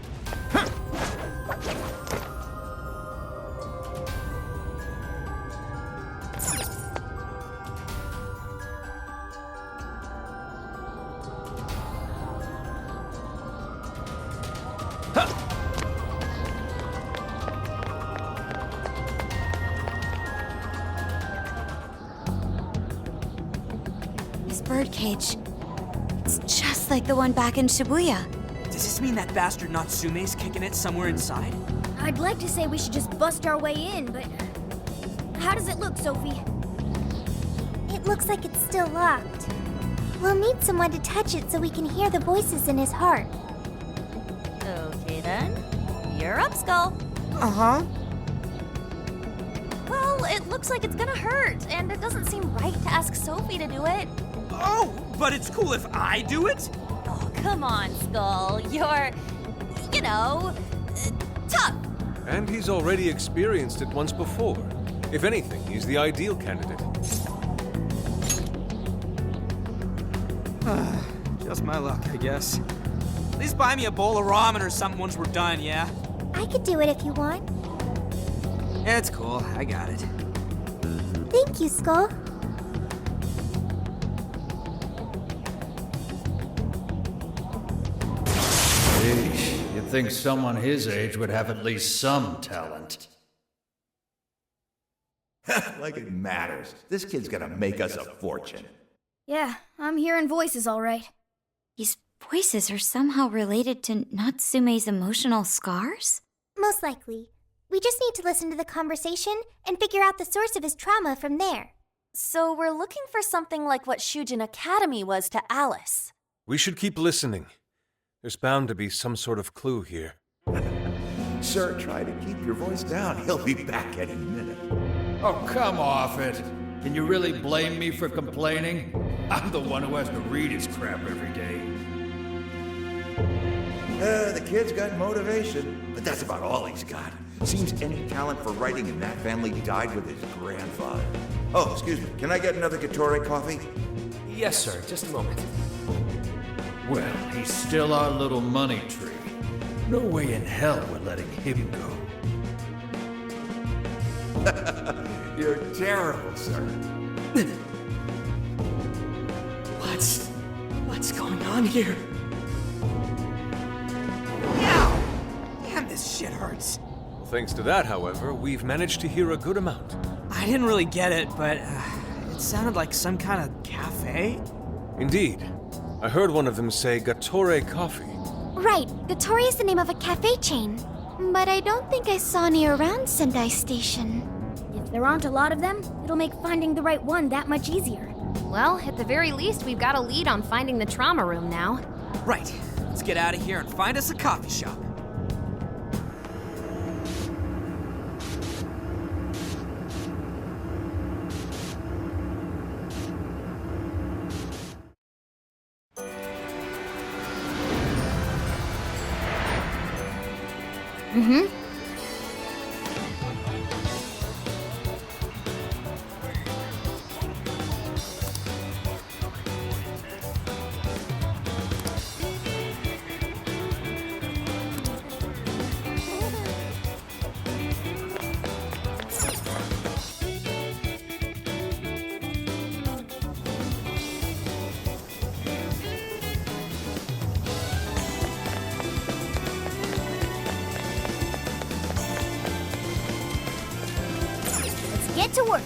This birdcage. It's just like the one back in Shibuya. Does this mean that bastard Natsume's kicking it somewhere inside? I'd like to say we should just bust our way in, but... How does it look, Sophie? It looks like it's still locked. We'll need someone to touch it so we can hear the voices in his heart. Okay then. You're up, Skull. Uh-huh. Well, it looks like it's gonna hurt, and it doesn't seem right to ask Sophie to do it. Oh, but it's cool if I do it? Oh, come on, Skull. You're, you know, tough. And he's already experienced it once before. If anything, he's the ideal candidate. Just my luck, I guess. At least buy me a bowl of ramen or something once we're done, yeah? I could do it if you want. It's cool, I got it. Thank you, Skull. Sheesh, you'd think someone his age would have at least some talent. Like it matters. This kid's gonna make us a fortune. Yeah, I'm hearing voices all right. These voices are somehow related to Natsume's emotional scars? Most likely. We just need to listen to the conversation and figure out the source of his trauma from there. So we're looking for something like what Shujin Academy was to Alice. We should keep listening. There's bound to be some sort of clue here. Sir, try to keep your voice down. He'll be back any minute. Oh, come off it. Can you really blame me for complaining? I'm the one who has to read his crap every day. The kid's got motivation, but that's about all he's got. Seems any talent for writing in that family died with his grandfather. Oh, excuse me. Can I get another Gatorade coffee? Yes, sir. Just a moment. Well, he's still our little money tree. No way in hell we're letting him go. You're terrible, sir. What's going on here? Ow! Damn, this shit hurts. Well, thanks to that, however, we've managed to hear a good amount. I didn't really get it, but it sounded like some kind of cafe. Indeed. I heard one of them say Gatore Coffee. Right, Gatore is the name of a cafe chain. But I don't think I saw any around Sendai Station. If there aren't a lot of them, it'll make finding the right one that much easier. Well, at the very least, we've got a lead on finding the trauma room now. Right. Let's get out of here and find us a coffee shop. Mm-hmm. Get to work.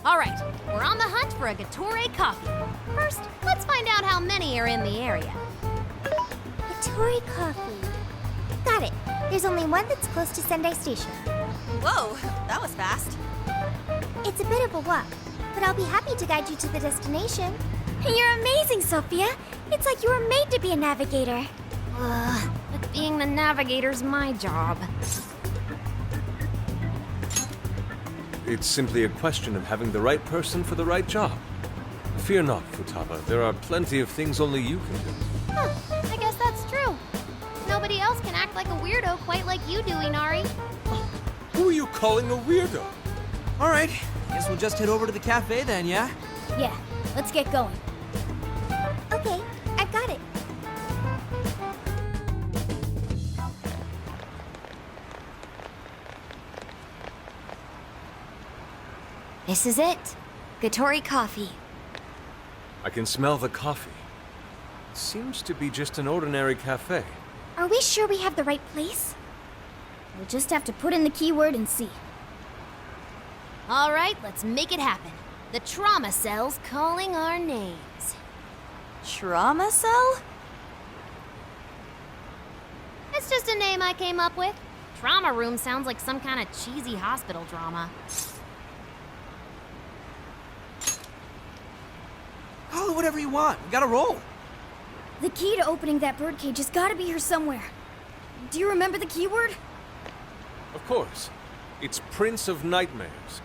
All right, we're on the hunt for a Gatore coffee. First, let's find out how many are in the area. Gatore Coffee. Got it. There's only one that's close to Sendai Station. Whoa, that was fast. It's a bit of a walk, but I'll be happy to guide you to the destination. You're amazing, Sophia. It's like you were made to be a navigator. But being the navigator's my job. It's simply a question of having the right person for the right job. Fear not, Futaba. There are plenty of things only you can do. Huh, I guess that's true. Nobody else can act like a weirdo quite like you do, Inari. Who are you calling a weirdo? All right, guess we'll just head over to the cafe then, yeah? Yeah, let's get going. Okay, I've got it. This is it. Gatore Coffee. I can smell the coffee. It seems to be just an ordinary cafe. Are we sure we have the right place? We'll just have to put in the keyword and see. All right, let's make it happen. The trauma cell's calling our names. Trauma cell? It's just a name I came up with. Trauma room sounds like some kind of cheesy hospital drama. Call it whatever you want. We gotta roll. The key to opening that birdcage has got to be here somewhere. Do you remember the keyword? Of course. It's Prince of Nightmares.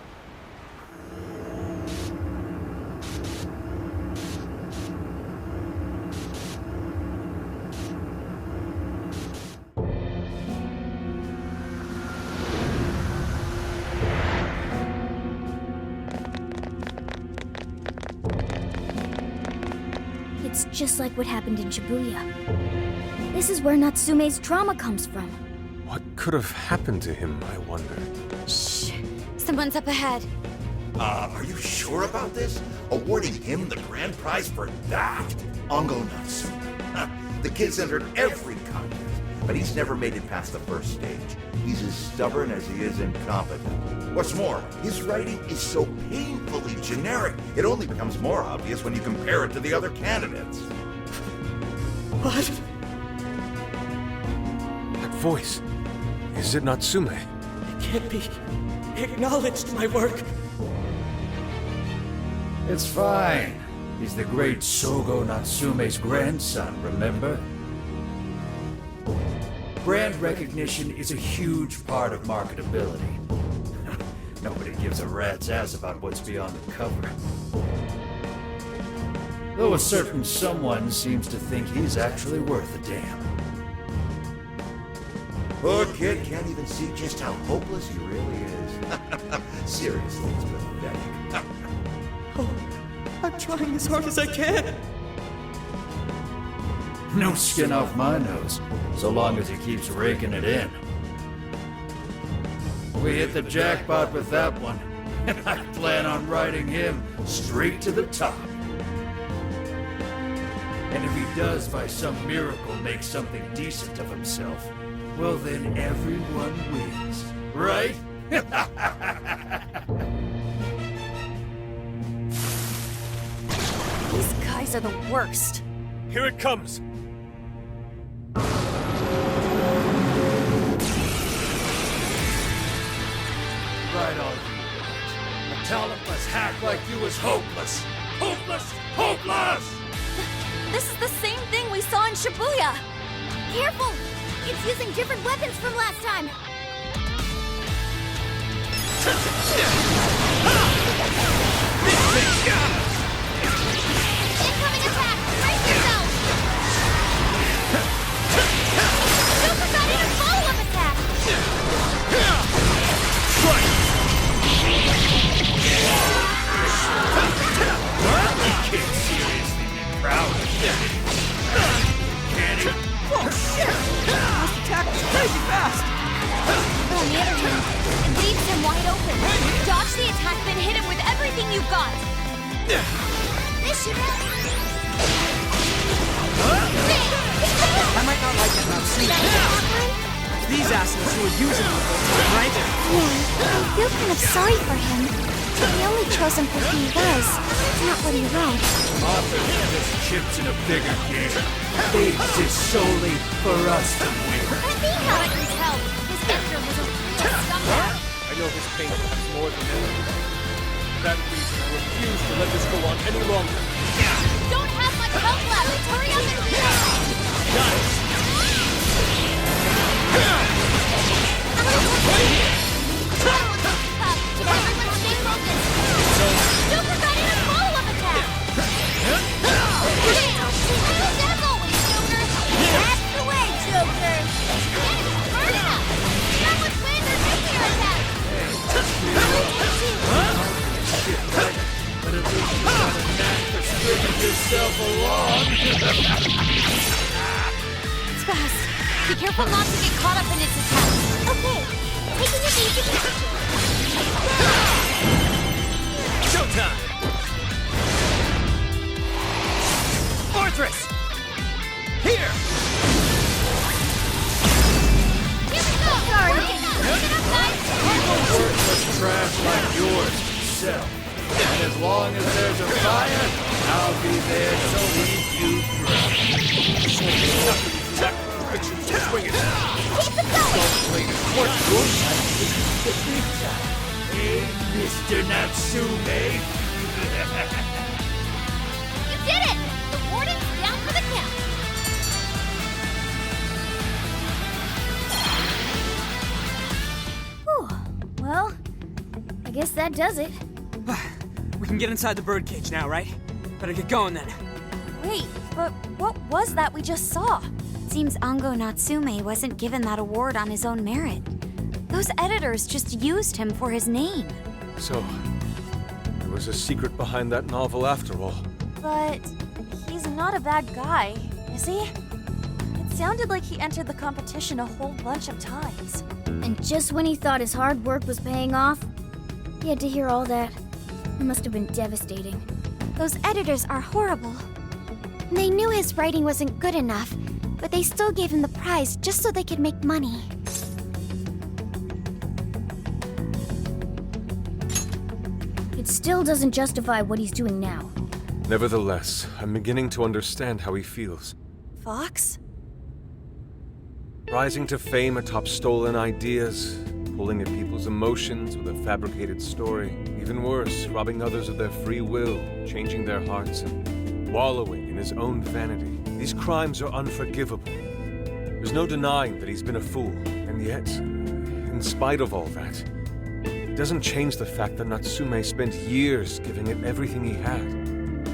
It's just like what happened in Shibuya. This is where Natsume's trauma comes from. What could have happened to him, I wonder? Shh. Someone's up ahead. Are you sure about this? Awarding him the grand prize for that? Ongo Natsume. The kid's entered every contest, but he's never made it past the first stage. He's as stubborn as he is incompetent. What's more, his writing is so painfully generic, it only becomes more obvious when you compare it to the other candidates. What? That voice. Is it Natsume? It can't be. He acknowledged my work. It's fine. He's the great Sogo Natsume's grandson, remember? Brand recognition is a huge part of marketability. Nobody gives a rat's ass about what's beyond the cover. Though a certain someone seems to think he's actually worth a damn. Poor kid can't even see just how hopeless he really is. Seriously, it's pathetic. Oh, I'm trying as hard as I can. No skin off my nose, so long as he keeps raking it in. We hit the jackpot with that one, and I plan on riding him straight to the top. And if he does by some miracle make something decent of himself, well then everyone wins, right? These guys are the worst. Here it comes. Right on you. A talentless hack like you is hopeless. Hopeless! Hopeless! This is the same thing we saw in Shibuya. Careful! It's using different weapons from last time. Incoming attack! Brace yourself! Super got in a follow-up attack! You can't seriously be proud of that. Can he? Oh, shit! This attack is crazy fast! On the other hand, it leaves him wide open. Dodge the attack, then hit him with everything you've got. This should help. I might not like that Natsume. These assholes who are using me, right? Yeah, I feel kind of sorry for him. We only chose him for who he was, not what he wrote. Authors are just chips in a bigger game. They exist solely for us to win. I can tell. His editor was a real scumbag. I know his pain perhaps more than ever. For that reason, I refuse to let this go on any longer. Don't have much help left. Hurry up and do it. Everyone stay focused. Joker got in a follow-up attack. As always, Joker. That's the way, Joker. Burn it up. That was wind or nuclear attack. But at least you got a knack for stringing yourself along. It's fast. Be careful not to get caught up in its attack. Okay. Taking it easy. Showtime! Fortress! Here! Here we go! Sorry. Worthless trash like yours sell. And as long as there's a fire, I'll be there to leave you drown. Keep it going! Hey, Mr. Natsume. You did it! The warden's down for the count. Whew. Well, I guess that does it. We can get inside the birdcage now, right? Better get going then. Wait, but what was that we just saw? Seems Ango Natsume wasn't given that award on his own merit. Those editors just used him for his name. So, there was a secret behind that novel after all. But he's not a bad guy, is he? It sounded like he entered the competition a whole bunch of times. And just when he thought his hard work was paying off, he had to hear all that. It must have been devastating. Those editors are horrible. They knew his writing wasn't good enough, but they still gave him the prize just so they could make money. It still doesn't justify what he's doing now. Nevertheless, I'm beginning to understand how he feels. Fox? Rising to fame atop stolen ideas, pulling at people's emotions with a fabricated story. Even worse, robbing others of their free will, changing their hearts, and wallowing in his own vanity. These crimes are unforgivable. There's no denying that he's been a fool, and yet, in spite of all that, it doesn't change the fact that Natsume spent years giving it everything he had.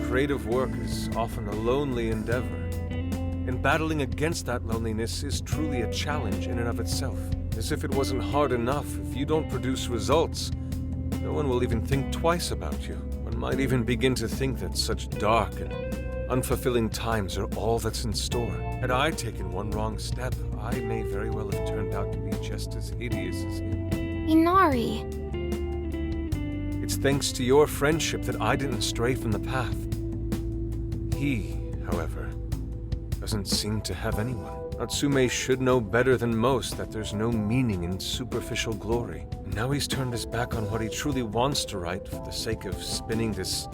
Creative work is often a lonely endeavor, and battling against that loneliness is truly a challenge in and of itself. As if it wasn't hard enough, if you don't produce results, no one will even think twice about you. One might even begin to think that such dark and unfulfilling times are all that's in store. Had I taken one wrong step, I may very well have turned out to be just as hideous as him. Inari. It's thanks to your friendship that I didn't stray from the path. He, however, doesn't seem to have anyone. Natsume should know better than most that there's no meaning in superficial glory. Now he's turned his back on what he truly wants to write for the sake of spinning this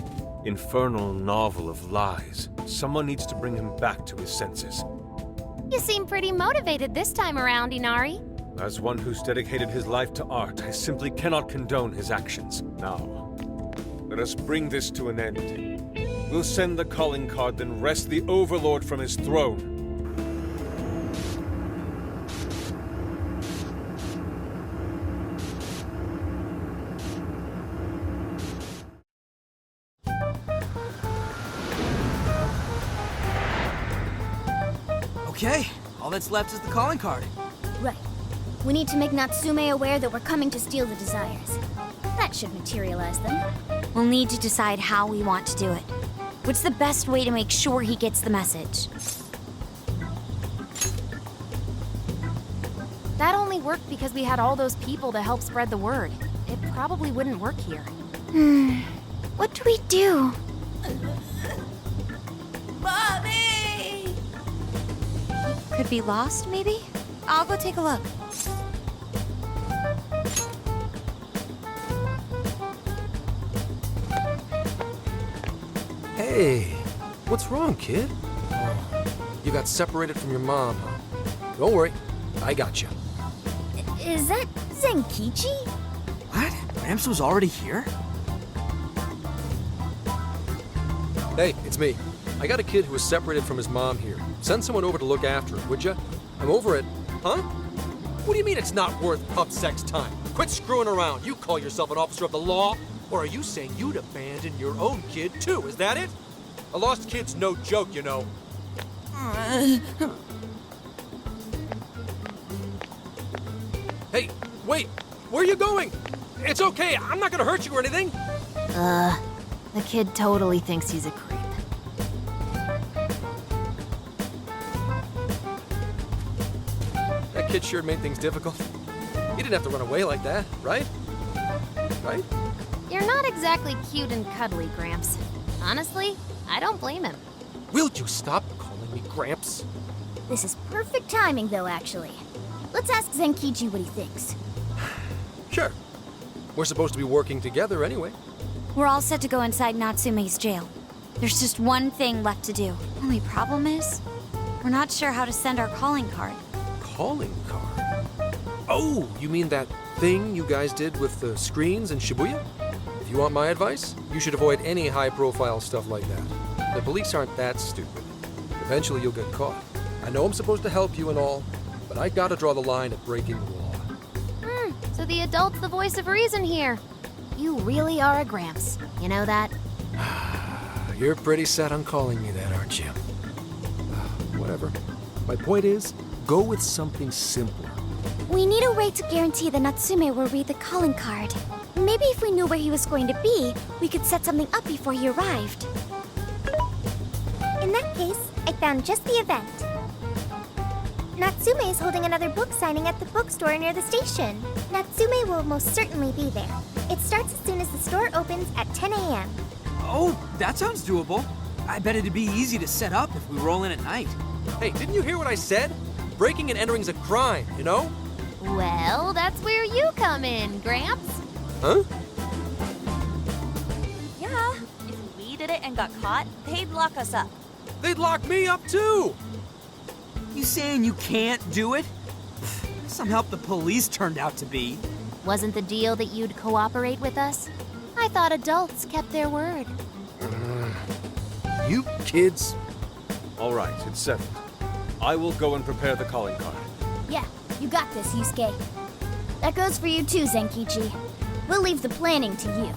infernal novel of lies. Someone needs to bring him back to his senses. You seem pretty motivated this time around, Inari. As one who's dedicated his life to art, I simply cannot condone his actions. Now, let us bring this to an end. We'll send the calling card, then wrest the Overlord from his throne. Okay, all that's left is the calling card. Right. We need to make Natsume aware that we're coming to steal the desires. That should materialize them. We'll need to decide how we want to do it. What's the best way to make sure he gets the message? That only worked because we had all those people to help spread the word. It probably wouldn't work here. What do we do? Mommy! Could be lost, maybe? I'll go take a look. Hey, what's wrong, kid? You got separated from your mom, huh? Don't worry, I got you. Is that Zenkichi? What? Gramps was already here? Hey, it's me. I got a kid who was separated from his mom here. Send someone over to look after him, would ya? I'm over it. Huh? What do you mean it's not worth pub sex time? Quit screwing around. You call yourself an officer of the law? Or are you saying you'd abandon your own kid, too? Is that it? A lost kid's no joke, you know. Hey, wait! Where are you going? It's okay, I'm not gonna hurt you or anything! The kid totally thinks he's a creep. That kid sure made things difficult. He didn't have to run away like that, right? Right? You're not exactly cute and cuddly, Gramps. Honestly, I don't blame him. Will you stop calling me Gramps? This is perfect timing, though, actually. Let's ask Zenkichi what he thinks. Sure. We're supposed to be working together anyway. We're all set to go inside Natsume's jail. There's just one thing left to do. Only problem is, we're not sure how to send our calling card. Calling card? Oh, you mean that thing you guys did with the screens in Shibuya? If you want my advice, you should avoid any high-profile stuff like that. The police aren't that stupid. Eventually you'll get caught. I know I'm supposed to help you and all, but I gotta draw the line at breaking the law. So the adult's the voice of reason here. You really are a Gramps. You know that? You're pretty set on calling me that, aren't you? Whatever. My point is, go with something simpler. We need a way to guarantee that Natsume will read the calling card. Maybe if we knew where he was going to be, we could set something up before he arrived. In that case, I found just the event. Natsume is holding another book signing at the bookstore near the station. Natsume will most certainly be there. It starts as soon as the store opens at 10 a.m. Oh, that sounds doable. I bet it'd be easy to set up if we roll in at night. Hey, didn't you hear what I said? Breaking and entering's a crime, you know? Well, that's where you come in, Gramps. Huh? Yeah, if we did it and got caught, they'd lock us up. They'd lock me up too! You saying you can't do it? Some help the police turned out to be. Wasn't the deal that you'd cooperate with us? I thought adults kept their word. You kids. All right, it's settled. I will go and prepare the calling card. Yeah, you got this, Yusuke. That goes for you too, Zenkichi. We'll leave the planning to you.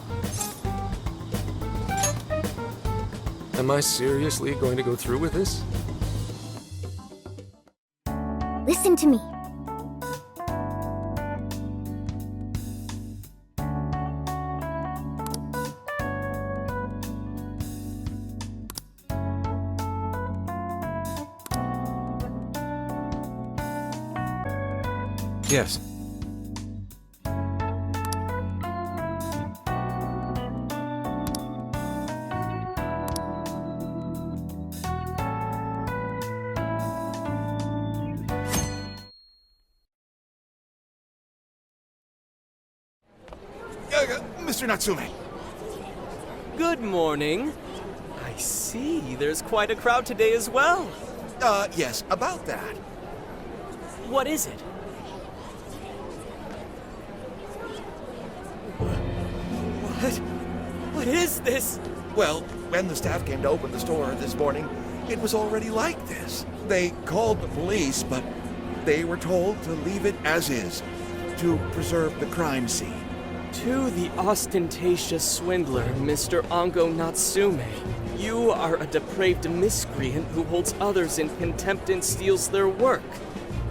Am I seriously going to go through with this? Listen to me. Yes. Mr. Natsume. Good morning. I see. There's quite a crowd today as well. Yes, about that. What is it? What is this? Well, when the staff came to open the store this morning, it was already like this. They called the police, but they were told to leave it as is, to preserve the crime scene. To the ostentatious swindler, Mr. Ongo Natsume. You are a depraved miscreant who holds others in contempt and steals their work,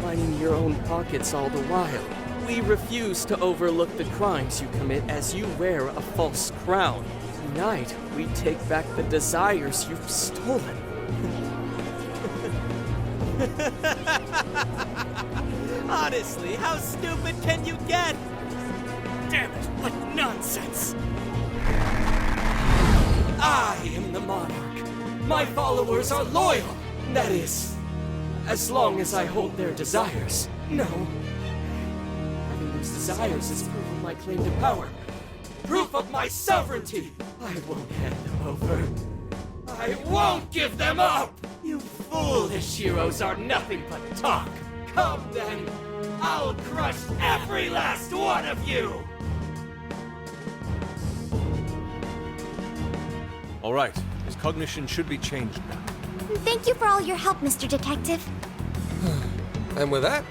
lining your own pockets all the while. We refuse to overlook the crimes you commit as you wear a false crown. Tonight, we take back the desires you've stolen. Honestly, how stupid can you get? Damn it, what nonsense! I am the monarch. My followers are loyal. That is, as long as I hold their desires. No. Having those desires is proof of my claim to power. Proof of my sovereignty. I won't hand them over. I won't give them up! You foolish heroes are nothing but talk. Come then, I'll crush every last one of you! All right, his cognition should be changed now. Thank you for all your help, Mr. Detective. And with that,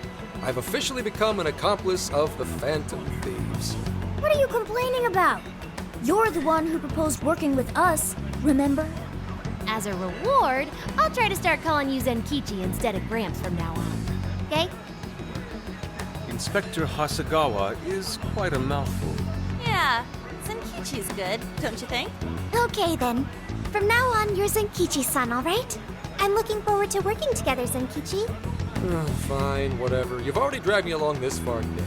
I've officially become an accomplice of the Phantom Thieves. What are you complaining about? You're the one who proposed working with us, remember? As a reward, I'll try to start calling you Zenkichi instead of Gramps from now on. Okay? Inspector Hasagawa is quite a mouthful. Yeah, Zenkichi's good, don't you think? Okay then. From now on, you're Zenkichi-san, alright? I'm looking forward to working together, Zenkichi. Fine, whatever. You've already dragged me along this far, Nick.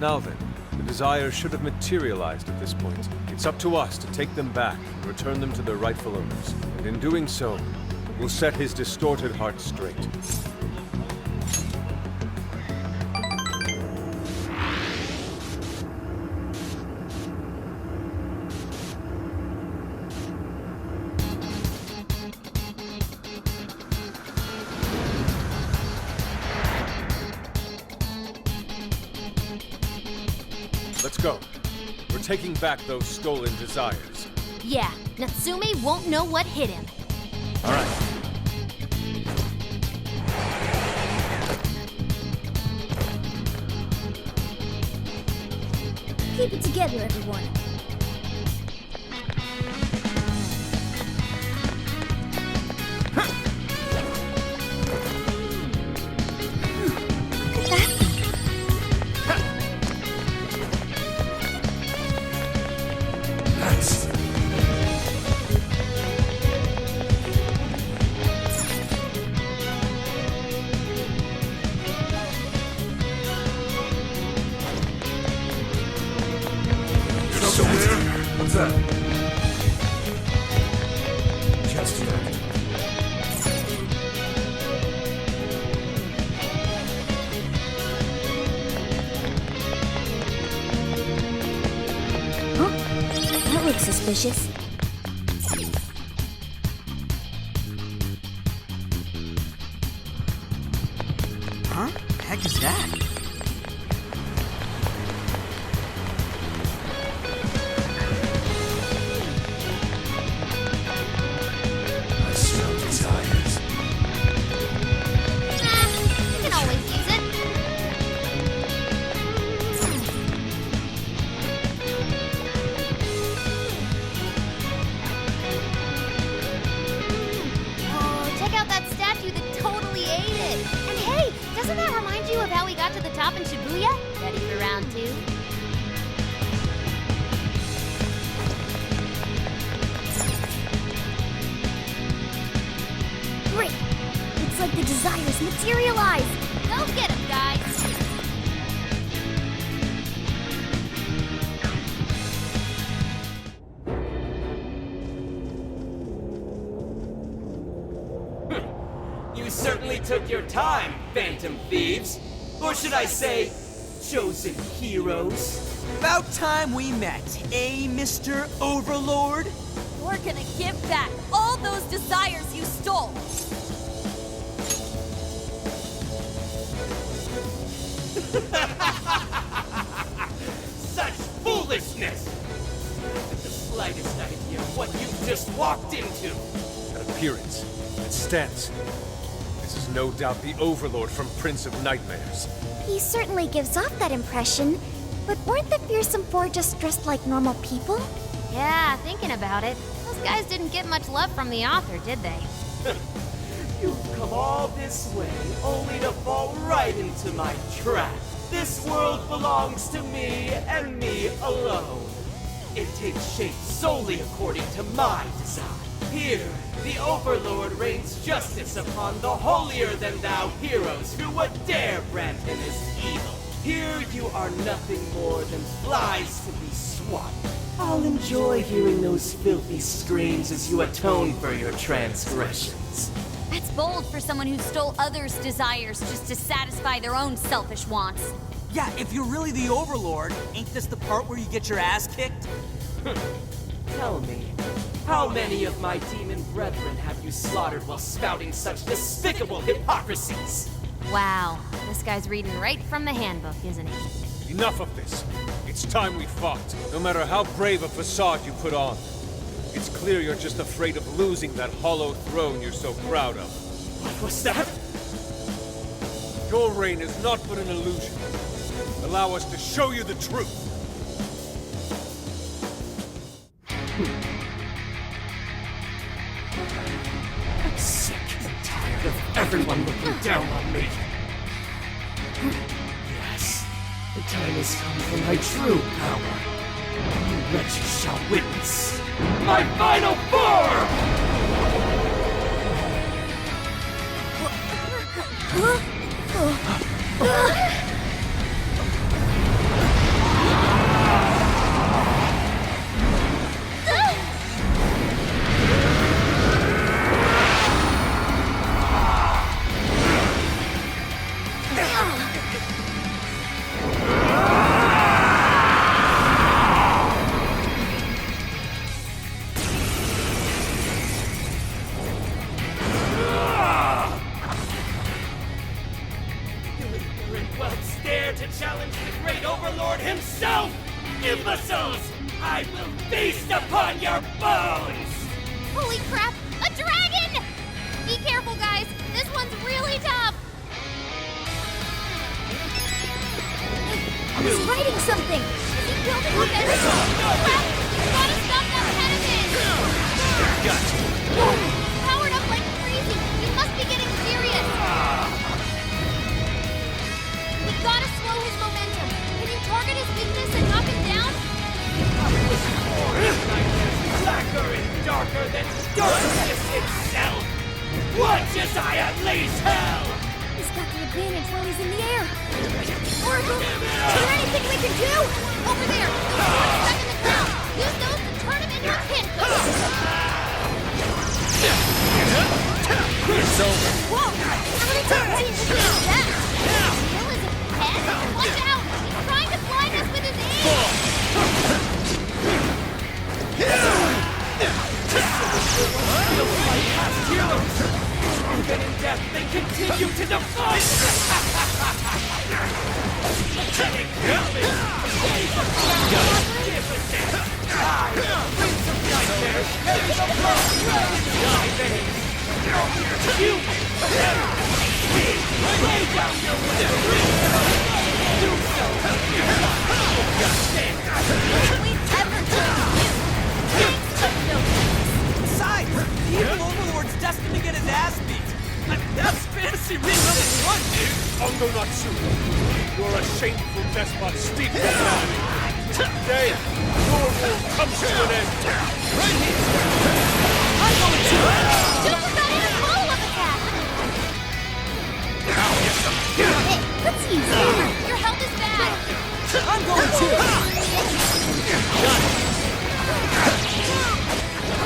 Now then, the desires should have materialized at this point. It's up to us to take them back and return them to their rightful owners. And in doing so, we'll set his distorted heart straight. Let's go. We're taking back those stolen desires. Yeah, Natsume won't know what hit him. All right. Keep it together, everyone. What's that? Just that. Huh? That looks suspicious. Huh? The heck is that? In Shibuya? Ready for round 2? Great! Looks like the desires materialize! Go get him, guys! You certainly took your time, Phantom Thieves. Or should I say, chosen heroes? About time we met, eh, Mr. Overlord? We're gonna give back all those desires you stole! Such foolishness! Not the slightest idea what you've just walked into! That appearance, that stance. This is no doubt the Overlord from Prince of Nightmares. He certainly gives off that impression. But weren't the Fearsome Four just dressed like normal people? Yeah, thinking about it, those guys didn't get much love from the author, did they? You've come all this way only to fall right into my trap. This world belongs to me and me alone. It takes shape solely according to my design. Here, the Overlord rains justice upon the holier-than-thou heroes who would dare brand him as evil. Here you are nothing more than flies to be swatted. I'll enjoy hearing those filthy screams as you atone for your transgressions. That's bold for someone who stole others' desires just to satisfy their own selfish wants. Yeah, if you're really the Overlord, ain't this the part where you get your ass kicked? Tell me, how many of my demon brethren have you slaughtered while spouting such despicable hypocrisies? Wow, this guy's reading right from the handbook, isn't he? Enough of this. It's time we fought, no matter how brave a facade you put on. It's clear you're just afraid of losing that hollow throne you're so proud of. What was that? Your reign is not but an illusion. Allow us to show you the truth. I'm sick and tired of everyone looking down on me. Yes, the time has come for my true power. You wretches shall witness my final form! Holy crap! A dragon! Be careful, guys. This one's really tough. He's writing something! Is he building up everything? Crap! We've gotta stop that pediment! Whoa! Powered up like crazy! He must be getting serious! We gotta slow his momentum! Can you target his weakness and knock him down? Blacker and darker than darkness itself! Watch as I unleash hell! He's got the advantage while he's in the air! Oracle, is there anything we can do? Over there! Those swords stuck in the ground! Use those to turn him into a pinfish! It's over. Whoa! How many times have you seen that? Will is a pet? Watch out! He's trying to blind us with his aim! Even in death, they continue to defy Besides, the evil Overlord's destined to get his ass beat. That's fantasy rebuilding run, dude! Angonatsu, you're a shameful despot steeped in vanity. Today, your rule comes to an end. I'm going to... Just got in a follow-up attack! Hey, let's use it. Your health is bad. I'm going to... Got it.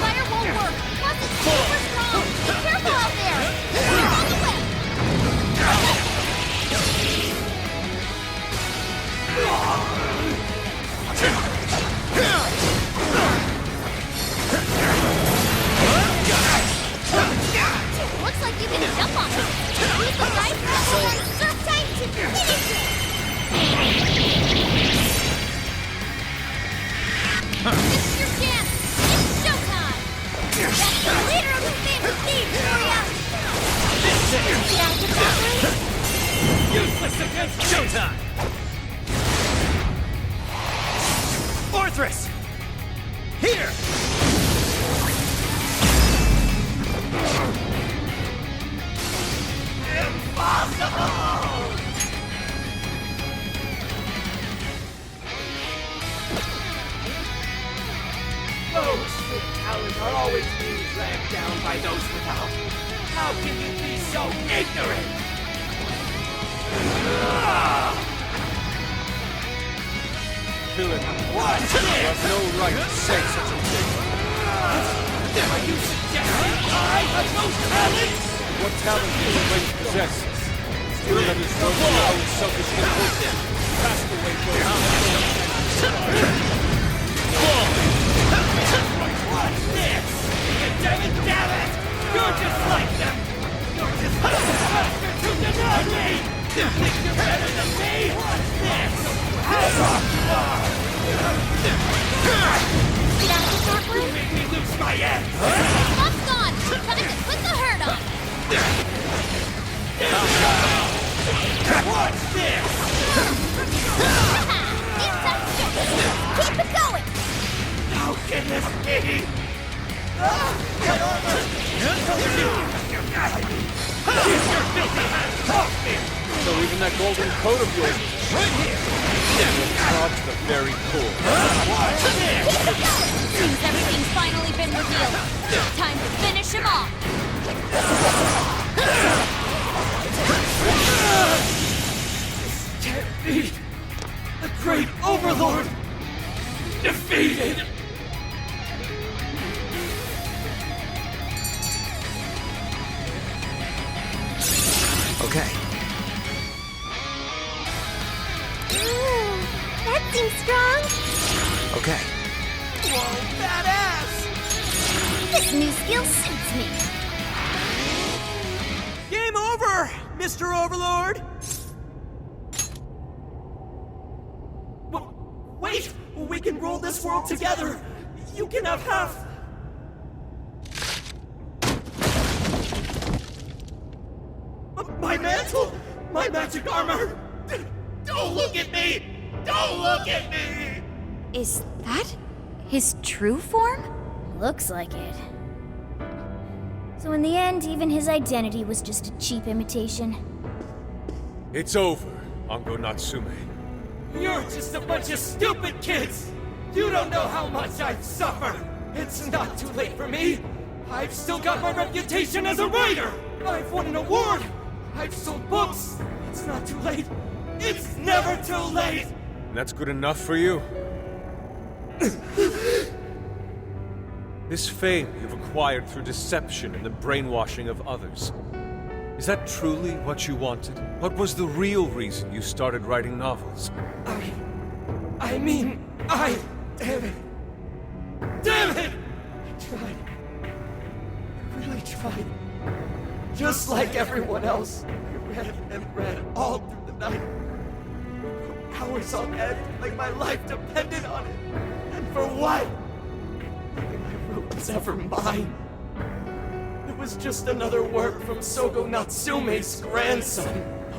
Fire won't work. Plus, it's super strong. Be careful out there. We're on the way. Looks like you can jump on it. Use the right level and surf tank to finish it. This is your chance. It's showtime. That's the leader of the Phantom Thieves, Gloria. Did I get that right? useless against showtime! fortress! Here! Impossible! Those with talent are always being dragged down by those without. How can you be so ignorant? Kill it. What? You have no right to say such a thing. Are you suggesting I have no talent? What talent do you claim to possess? Still let us go to your own selfish interest. Cast away for What's this? Damn it! You're just like them! You're just like the bastard who denied me! You think you're better than me? What's this? See that attack one? You made me lose my head! Buff's gone! Time to put the hurt on! What's this? Keep it going! How can this be? So even that golden coat of yours will charge the very core. Seems everything's finally been revealed. Time to finish him off. Can't be! The great overlord! Defeated! Okay. That seems strong. Okay. Whoa, badass! This new skill suits me. Game over, Mr. Overlord! Wait! We can rule this world together! You can have half! My mantle! My magic armor! Don't look at me! Don't look at me! Is that his true form? Looks like it. So in the end, even his identity was just a cheap imitation. It's over, Ango Natsume. You're just a bunch of stupid kids! You don't know how much I've suffered! It's not too late for me! I've still got my reputation as a writer! I've won an award! I've sold books! It's not too late! It's never too late! And that's good enough for you? This fame you've acquired through deception and the brainwashing of others. Is that truly what you wanted? What was the real reason you started writing novels? Damn it! Damn it! I tried. I really tried. Just like everyone else, I read and read all through the night. Hours on end, like my life depended on it. And for what? Nothing I wrote was ever mine. It was just another work from Sogo Natsume's grandson. No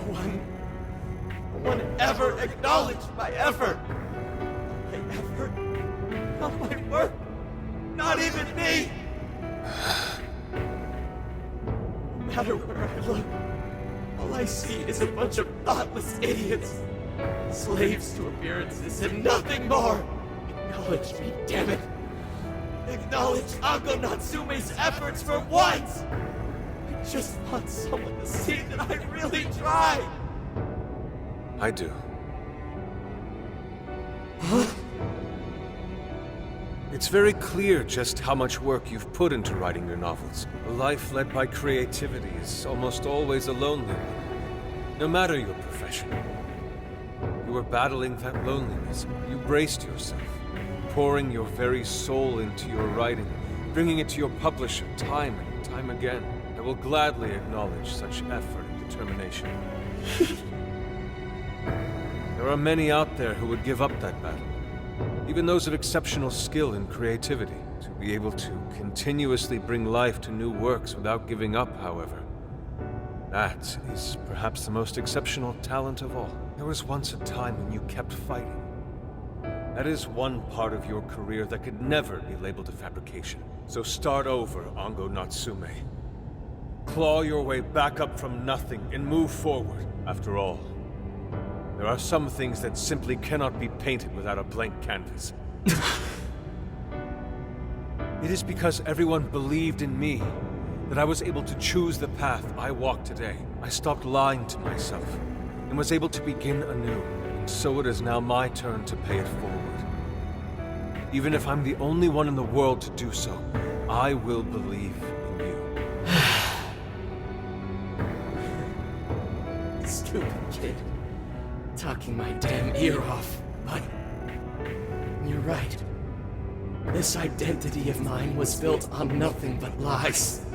one ever acknowledged my effort. My effort? Not my work. Not even me. No matter where I look, all I see is a bunch of thoughtless idiots. Slaves to appearances and nothing more. Acknowledge me, damn it. Acknowledge Ango Natsume's efforts for once. I just want someone to see that I really tried. I do. Huh? It's very clear just how much work you've put into writing your novels. A life led by creativity is almost always a lonely one, no matter your profession. You were battling that loneliness. You braced yourself, pouring your very soul into your writing, bringing it to your publisher time and time again. I will gladly acknowledge such effort and determination. There are many out there who would give up that battle. Even those of exceptional skill and creativity. To be able to continuously bring life to new works without giving up, however. That is perhaps the most exceptional talent of all. There was once a time when you kept fighting. That is one part of your career that could never be labeled a fabrication. So start over, Ongo Natsume. Claw your way back up from nothing and move forward. After all, there are some things that simply cannot be painted without a blank canvas. It is because everyone believed in me that I was able to choose the path I walk today. I stopped lying to myself and was able to begin anew. And so it is now my turn to pay it forward. Even if I'm the only one in the world to do so, I will believe in you. Stupid kid. Talking my damn ear off. But you're right. This identity of mine was built on nothing but lies.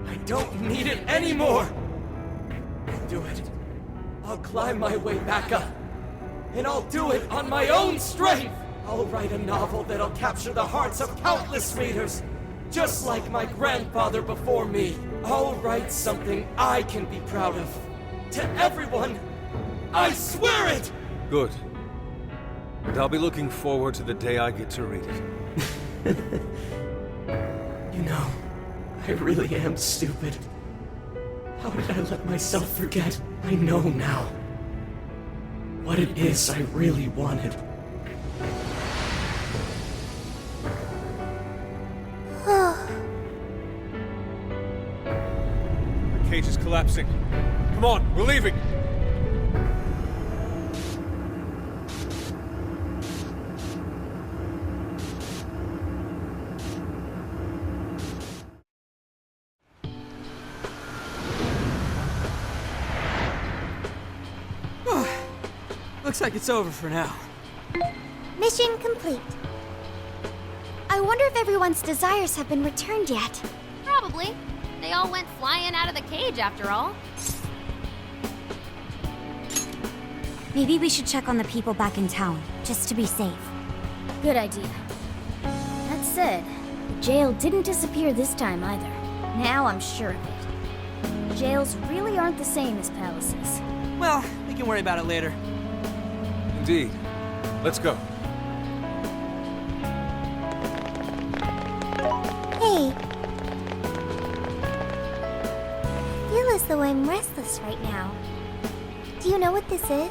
I don't need it anymore! I'll do it. I'll climb my way back up. And I'll do it on my own strength! I'll write a novel that'll capture the hearts of countless readers, just like my grandfather before me. I'll write something I can be proud of. To everyone! I swear it! Good. And I'll be looking forward to the day I get to read it. You know, I really am stupid. How did I let myself forget? I know now what it is I really wanted. The cage is collapsing. Come on, we're leaving! Looks like it's over for now. Mission complete. I wonder if everyone's desires have been returned yet. Probably. They all went flying out of the cage after all. Maybe we should check on the people back in town, just to be safe. Good idea. That said, the jail didn't disappear this time either. Now I'm sure of it. Jails really aren't the same as palaces. Well, we can worry about it later. Indeed. Let's go. Hey. I feel as though I'm restless right now. Do you know what this is?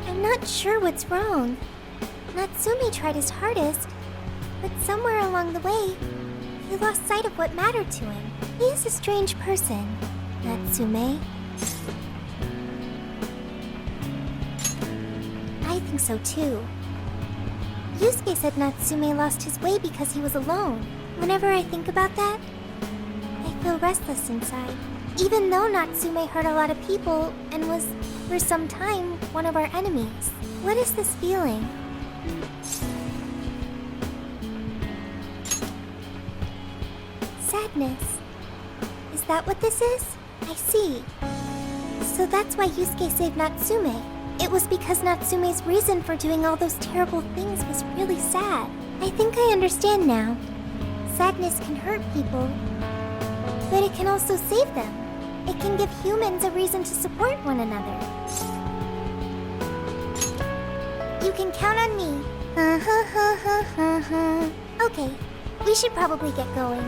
I'm not sure what's wrong. Natsume tried his hardest, but somewhere along the way, he lost sight of what mattered to him. He is a strange person, Natsume. I think so too. Yusuke said Natsume lost his way because he was alone. Whenever I think about that, I feel restless inside. Even though Natsume hurt a lot of people and was, for some time, one of our enemies. What is this feeling? Sadness. Is that what this is? I see. So that's why Yusuke saved Natsume. It was because Natsume's reason for doing all those terrible things was really sad. I think I understand now. Sadness can hurt people, but it can also save them. It can give humans a reason to support one another. You can count on me. Okay, we should probably get going.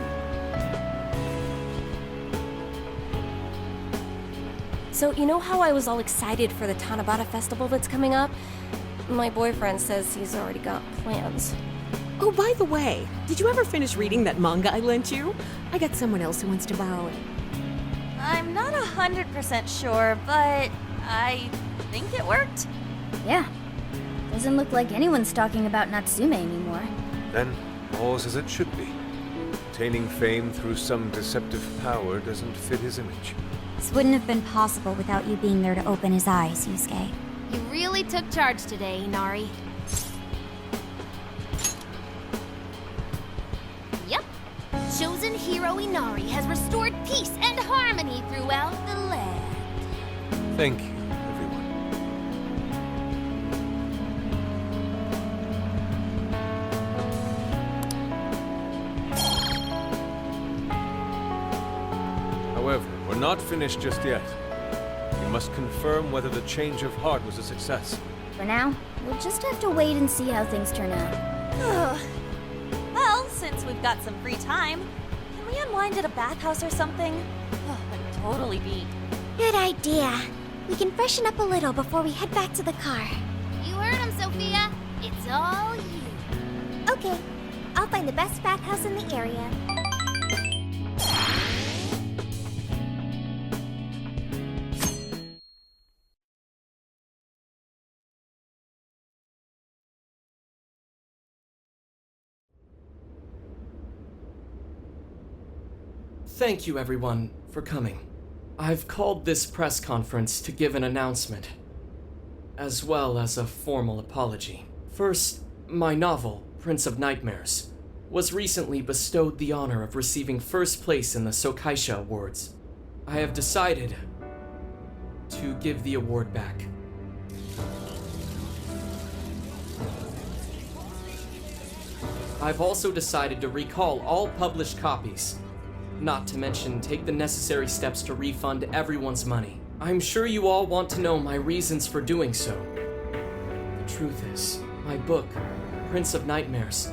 So, you know how I was all excited for the Tanabata festival that's coming up? My boyfriend says he's already got plans. Oh, by the way, did you ever finish reading that manga I lent you? I got someone else who wants to borrow it. I'm not 100% sure, but I think it worked. Yeah. Doesn't look like anyone's talking about Natsume anymore. Then, all's as it should be. Attaining fame through some deceptive power doesn't fit his image. This wouldn't have been possible without you being there to open his eyes, Yusuke. You really took charge today, Inari. Yep. Chosen hero Inari has restored peace and harmony throughout the land. Thank you, everyone. However, not finished just yet. You must confirm whether the change of heart was a success. For now, we'll just have to wait and see how things turn out. Well, since we've got some free time, can we unwind at a bathhouse or something? I'm totally beat. Good idea. We can freshen up a little before we head back to the car. You heard him, Sophia. It's all you. Okay, I'll find the best bathhouse in the area. Thank you, everyone, for coming. I've called this press conference to give an announcement, as well as a formal apology. First, my novel, Prince of Nightmares, was recently bestowed the honor of receiving first place in the Sokaisha Awards. I have decided to give the award back. I've also decided to recall all published copies, not to mention take the necessary steps to refund everyone's money. I'm sure you all want to know my reasons for doing so. The truth is, my book, Prince of Nightmares,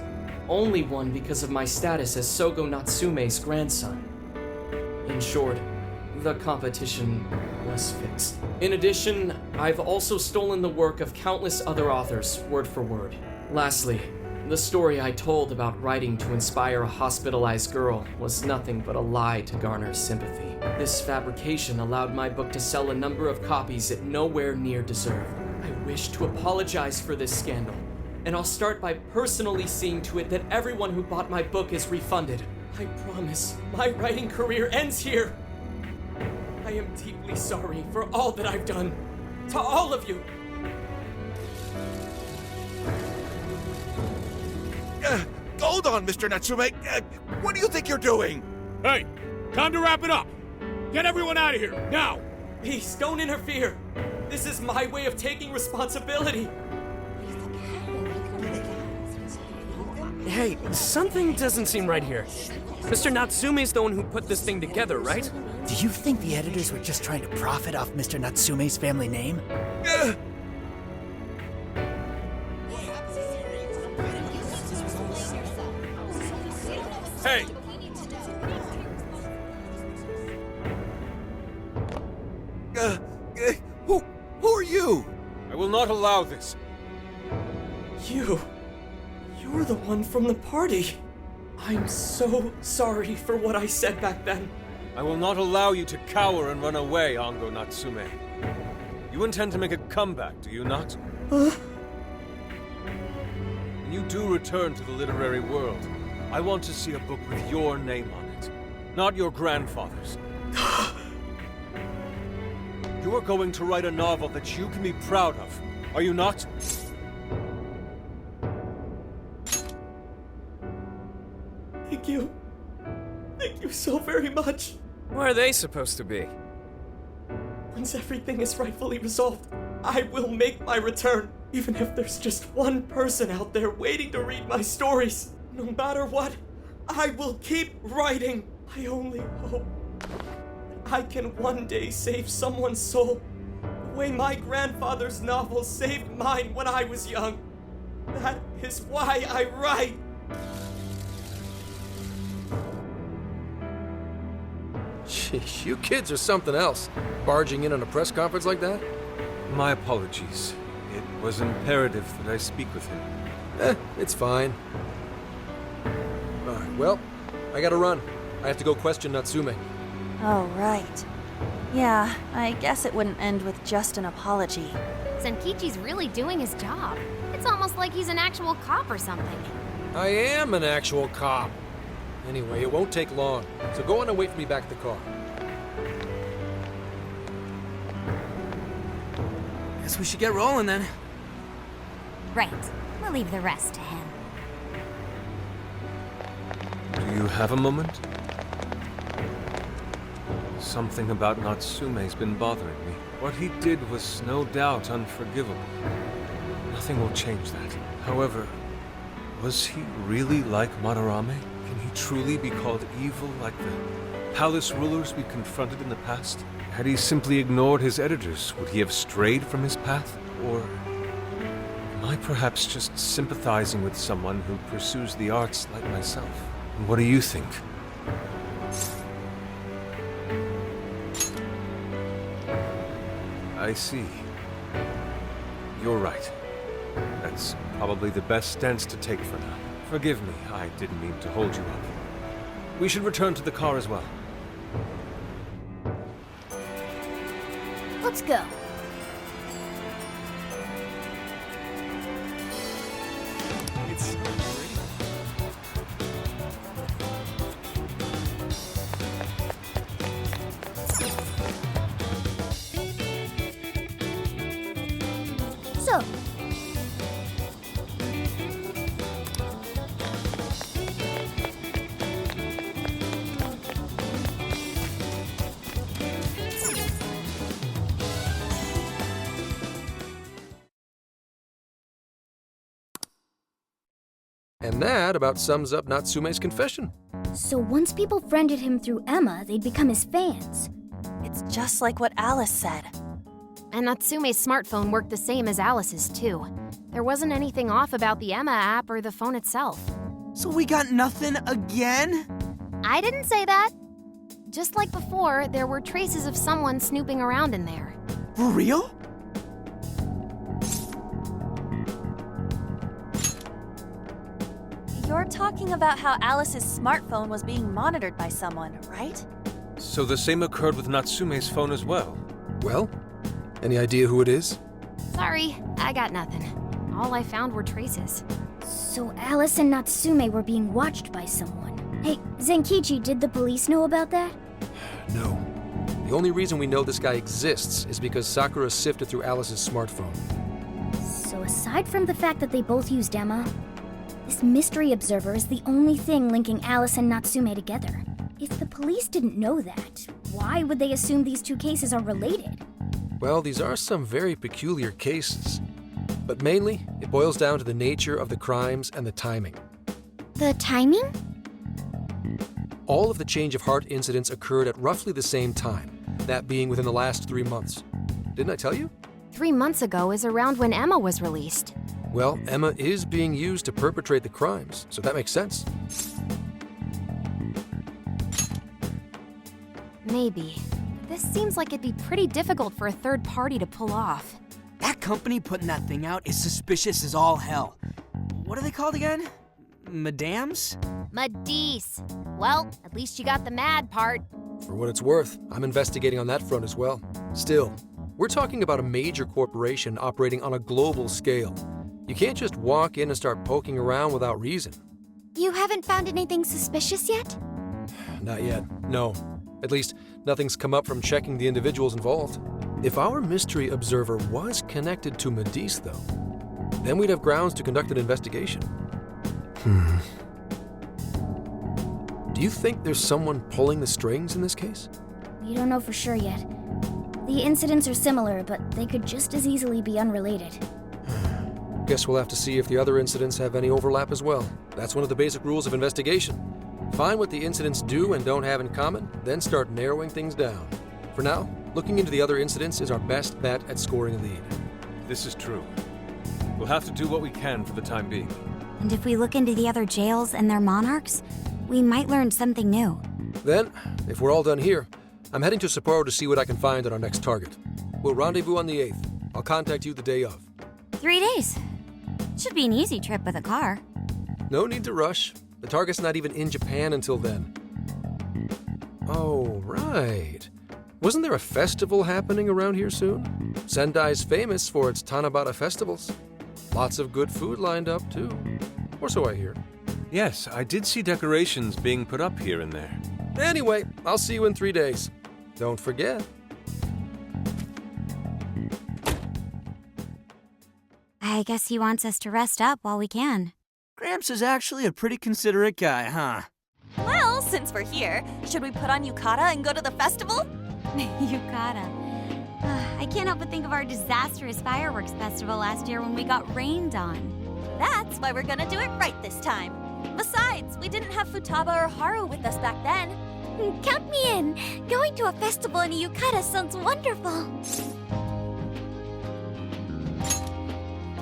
only won because of my status as Sogo Natsume's grandson. In short, the competition was fixed. In addition, I've also stolen the work of countless other authors, word for word. Lastly, the story I told about writing to inspire a hospitalized girl was nothing but a lie to garner sympathy. This fabrication allowed my book to sell a number of copies it nowhere near deserved. I wish to apologize for this scandal, and I'll start by personally seeing to it that everyone who bought my book is refunded. I promise, my writing career ends here. I am deeply sorry for all that I've done. To all of you. Hold on, Mr. Natsume. What do you think you're doing? Hey, time to wrap it up. Get everyone out of here, now! Please, don't interfere. This is my way of taking responsibility. Hey, something doesn't seem right here. Mr. Natsume's the one who put this thing together, right? Do you think the editors were just trying to profit off Mr. Natsume's family name? Hey! Who are you? I will not allow this. You're the one from the party. I'm so sorry for what I said back then. I will not allow you to cower and run away, Ango Natsume. You intend to make a comeback, do you not? When you do return to the literary world, I want to see a book with your name on it, not your grandfather's. You are going to write a novel that you can be proud of, are you not? Thank you. Thank you so very much. Where are they supposed to be? Once everything is rightfully resolved, I will make my return, even if there's just one person out there waiting to read my stories. No matter what, I will keep writing. I only hope I can one day save someone's soul the way my grandfather's novel saved mine when I was young. That is why I write. Sheesh, you kids are something else. Barging in on a press conference like that? My apologies. It was imperative that I speak with him. It's fine. Alright, well, I gotta run. I have to go question Natsume. Oh, right. Yeah, I guess it wouldn't end with just an apology. Senkichi's really doing his job. It's almost like he's an actual cop or something. I am an actual cop. Anyway, it won't take long, so go on and wait for me back at the car. Guess we should get rolling then. Right. We'll leave the rest to him. Do you have a moment? Something about Natsume's been bothering me. What he did was no doubt unforgivable. Nothing will change that. However, was he really like Madarame? Can he truly be called evil like palace rulers we confronted in the past? Had he simply ignored his editors, would he have strayed from his path? Or am I perhaps just sympathizing with someone who pursues the arts like myself? And what do you think? I see. You're right. That's probably the best stance to take for now. Forgive me, I didn't mean to hold you up. We should return to the car as well. Let's go. It's So, And that about sums up Natsume's confession. so once people friended him through Emma, they'd become his fans. It's just like what Alice said. And Natsume's smartphone worked the same as Alice's, too. There wasn't anything off about the Emma app or the phone itself. So we got nothing again? I didn't say that. Just like before, there were traces of someone snooping around in there. For real? You're talking about how Alice's smartphone was being monitored by someone, right? So the same occurred with Natsume's phone as well? Well, any idea who it is? Sorry, I got nothing. All I found were traces. So Alice and Natsume were being watched by someone. Hey, Zenkichi, did the police know about that? No. The only reason we know this guy exists is because Sakura sifted through Alice's smartphone. So aside from the fact that they both used Emma, this mystery observer is the only thing linking Alice and Natsume together. If the police didn't know that, why would they assume these two cases are related? Well, these are some very peculiar cases. But mainly, it boils down to the nature of the crimes and the timing. The timing? All of the change of heart incidents occurred at roughly the same time, that being within the last 3 months. Didn't I tell you? 3 months ago is around when Emma was released. Well, Emma is being used to perpetrate the crimes, so that makes sense. Maybe. This seems like it'd be pretty difficult for a third party to pull off. That company putting that thing out is suspicious as all hell. What are they called again? Madams? Madis. Well, at least you got the mad part. For what it's worth, I'm investigating on that front as well. Still, we're talking about a major corporation operating on a global scale. You can't just walk in and start poking around without reason. You haven't found anything suspicious yet? Not yet, no. At least, nothing's come up from checking the individuals involved. If our mystery observer was connected to Madis, though, then we'd have grounds to conduct an investigation. Do you think there's someone pulling the strings in this case? We don't know for sure yet. The incidents are similar, but they could just as easily be unrelated. Guess we'll have to see if the other incidents have any overlap as well. That's one of the basic rules of investigation. Find what the incidents do and don't have in common, then start narrowing things down. For now, looking into the other incidents is our best bet at scoring a lead. This is true. We'll have to do what we can for the time being. And if we look into the other jails and their monarchs, we might learn something new. Then, if we're all done here, I'm heading to Sapporo to see what I can find on our next target. We'll rendezvous on the 8th. I'll contact you the day of. 3 days. Should be an easy trip with a car. No need to rush. The target's not even in Japan until then. Oh, right. Wasn't there a festival happening around here soon? Sendai's famous for its Tanabata festivals. Lots of good food lined up, too. Or so I hear. Yes, I did see decorations being put up here and there. Anyway, I'll see you in 3 days. Don't forget. I guess he wants us to rest up while we can. Gramps is actually a pretty considerate guy, huh? Well, since we're here, should we put on yukata and go to the festival? Yukata. I can't help but think of our disastrous fireworks festival last year when we got rained on. That's why we're gonna do it right this time. Besides, we didn't have Futaba or Haru with us back then. Count me in. Going to a festival in a yukata sounds wonderful.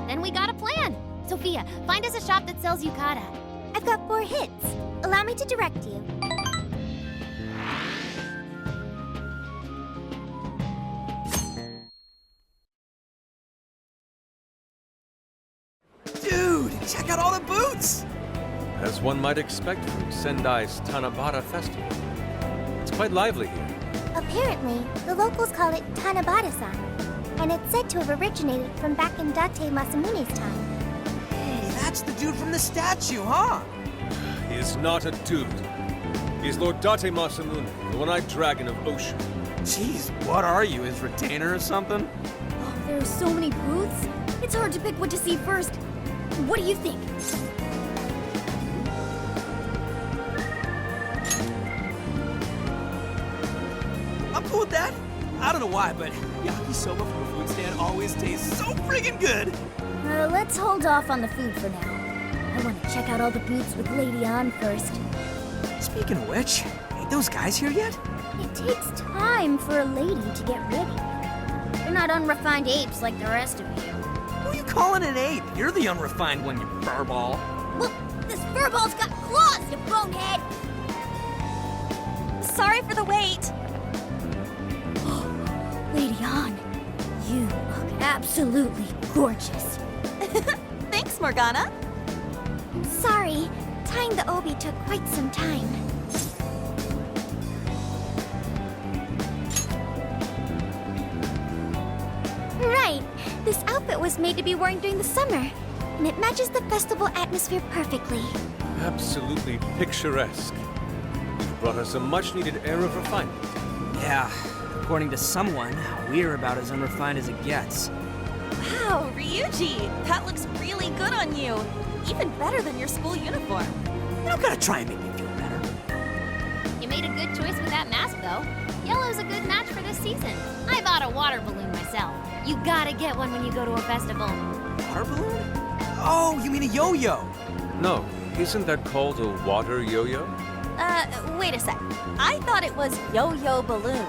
Then we got a plan. Sophia, find us a shop that sells yukata. I've got 4 hits. Allow me to direct you. Dude, check out all the booths! As one might expect from Sendai's Tanabata Festival. It's quite lively here. Apparently, the locals call it Tanabata-san, and it's said to have originated from back in Date Masamune's time. Hey, that's the dude from the statue, huh? He is not a dude. He is Lord Date Masamune, the one-eyed dragon of Ocean. Jeez, what are you, his retainer or something? Oh, there are so many booths. It's hard to pick what to see first. What do you think? I'm cool with that. I don't know why, but yakisoba from a food stand always tastes so friggin' good. Let's hold off on the food for now. I want to check out all the booths with Lady On first. Speaking of which, ain't those guys here yet? It takes time for a lady to get ready. They're not unrefined apes like the rest of you. Who are you calling an ape? You're the unrefined one, you furball. Well, this furball's got claws, you bonehead! Sorry for the wait. Lady On, you look absolutely gorgeous. Thanks, Morgana. Sorry, tying the obi took quite some time. Right, this outfit was made to be worn during the summer, and it matches the festival atmosphere perfectly. Absolutely picturesque. You've brought us a much-needed air of refinement. Yeah, according to someone, we're about as unrefined as it gets. Wow, Ryuji, that looks really good on you. Even better than your school uniform. You don't gotta try and make me feel better. You made a good choice with that mask, though. Yellow's a good match for this season. I bought a water balloon myself. You gotta get one when you go to a festival. Water balloon? Oh, you mean a yo-yo? No, isn't that called a water yo-yo? Wait a sec. I thought it was yo-yo balloon.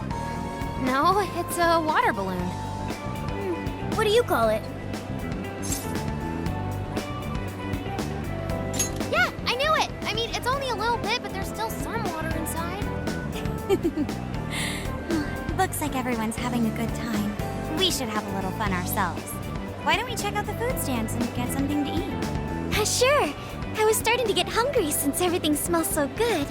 No, it's a water balloon. What do you call it? Yeah, I knew it! I mean, it's only a little bit, but there's still some water inside. Looks like everyone's having a good time. We should have a little fun ourselves. Why don't we check out the food stands and get something to eat? Sure. I was starting to get hungry since everything smells so good.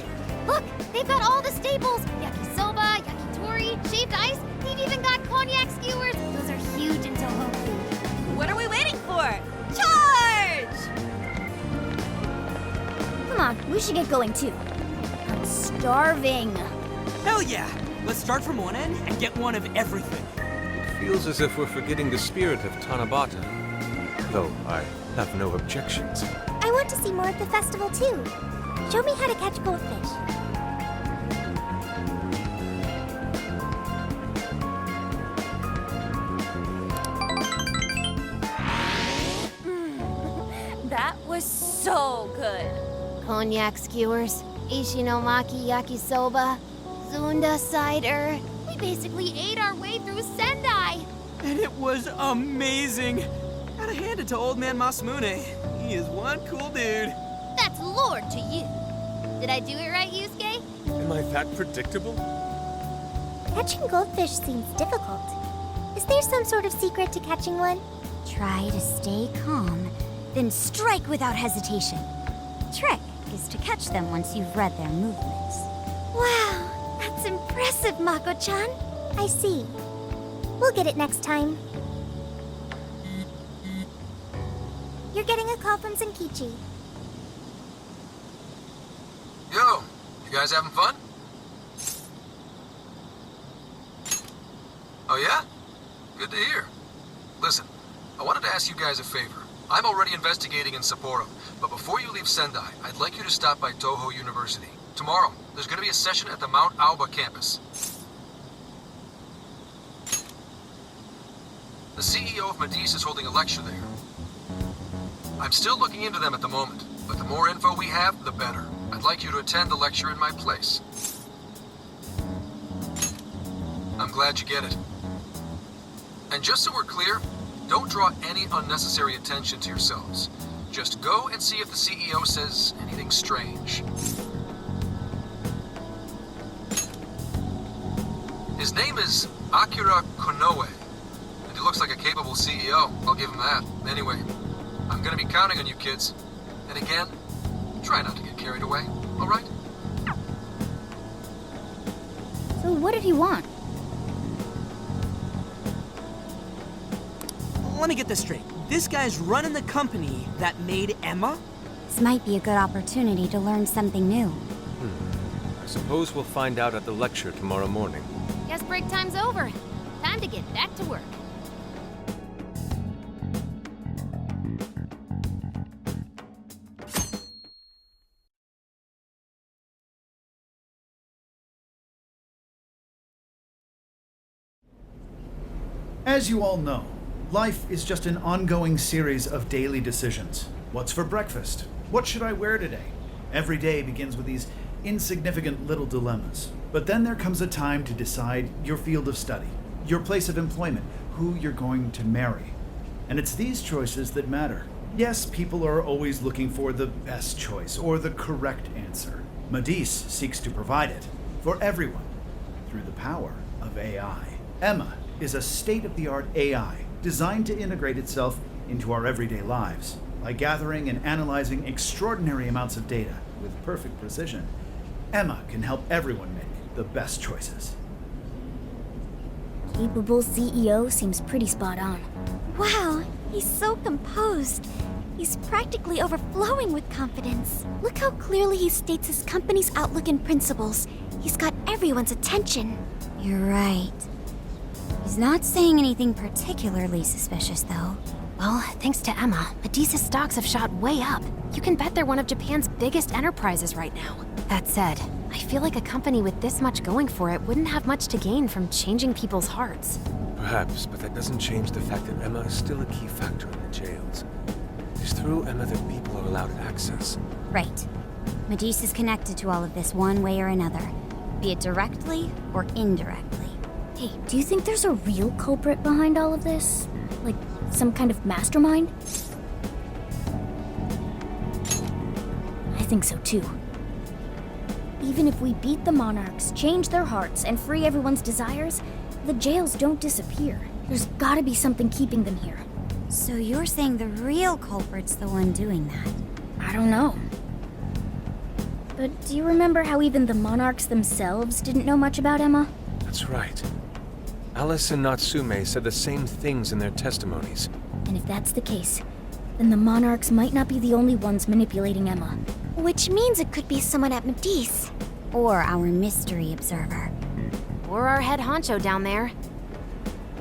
Look, they've got all the staples. Yakisoba, yakitori, shaved ice. They've even got cognac skewers. Those are huge in Toho food. What are we waiting for? Charge! Come on, we should get going too. I'm starving. Hell yeah! Let's start from one end and get one of everything. It feels as if we're forgetting the spirit of Tanabata. Though I have no objections. I want to see more of the festival too. Show me how to catch goldfish. That was so good. Cognac skewers, Ishinomaki yakisoba, Zunda cider. We basically ate our way through Sendai. And it was amazing. Gotta hand it to old man Masamune. He is one cool dude. That's Lord to you. Did I do it right, Yusuke? Am I that predictable? Catching goldfish seems difficult. Is there some sort of secret to catching one? Try to stay calm, then strike without hesitation. Trick is to catch them once you've read their movements. Wow, that's impressive, Mako-chan. I see. We'll get it next time. You're getting a call from Zenkichi. Yo, you guys having fun? Oh yeah? Good to hear. Listen, I wanted to ask you guys a favor. I'm already investigating in Sapporo, but before you leave Sendai, I'd like you to stop by Toho University. Tomorrow, there's going to be a session at the Mount Aoba campus. The CEO of Medice is holding a lecture there. I'm still looking into them at the moment, but the more info we have, the better. I'd like you to attend the lecture in my place. glad you get it. And just so we're clear, don't draw any unnecessary attention to yourselves. Just go and see if the CEO says anything strange. His name is Akira Konoe, and he looks like a capable CEO, I'll give him that. Anyway, I'm gonna be counting on you kids. And again, try not to get carried away, alright? So what did he want? Let me get this straight. This guy's running the company that made Emma? This might be a good opportunity to learn something new. I suppose we'll find out at the lecture tomorrow morning. Guess break time's over. Time to get back to work. As you all know, life is just an ongoing series of daily decisions. What's for breakfast? What should I wear today? Every day begins with these insignificant little dilemmas. But then there comes a time to decide your field of study, your place of employment, who you're going to marry. And it's these choices that matter. Yes, people are always looking for the best choice or the correct answer. Madis seeks to provide it for everyone through the power of AI. Emma is a state-of-the-art AI designed to integrate itself into our everyday lives. By gathering and analyzing extraordinary amounts of data with perfect precision, Emma can help everyone make the best choices. Capable CEO seems pretty spot on. Wow, he's so composed. He's practically overflowing with confidence. Look how clearly he states his company's outlook and principles. He's got everyone's attention. You're right. He's not saying anything particularly suspicious, though. Well, thanks to Emma, Madis's stocks have shot way up. You can bet they're one of Japan's biggest enterprises right now. That said, I feel like a company with this much going for it wouldn't have much to gain from changing people's hearts. Perhaps, but that doesn't change the fact that Emma is still a key factor in the jails. It's through Emma that people are allowed access. Right. Madis is connected to all of this one way or another, be it directly or indirectly. Hey, do you think there's a real culprit behind all of this? Like, some kind of mastermind? I think so too. Even if we beat the Monarchs, change their hearts, and free everyone's desires, the jails don't disappear. There's gotta be something keeping them here. So you're saying the real culprit's the one doing that? I don't know. But do you remember how even the Monarchs themselves didn't know much about Emma? That's right. Alice and Natsume said the same things in their testimonies. And if that's the case, then the Monarchs might not be the only ones manipulating Emma. Which means it could be someone at Madis. Or our mystery observer. Or our head honcho down there.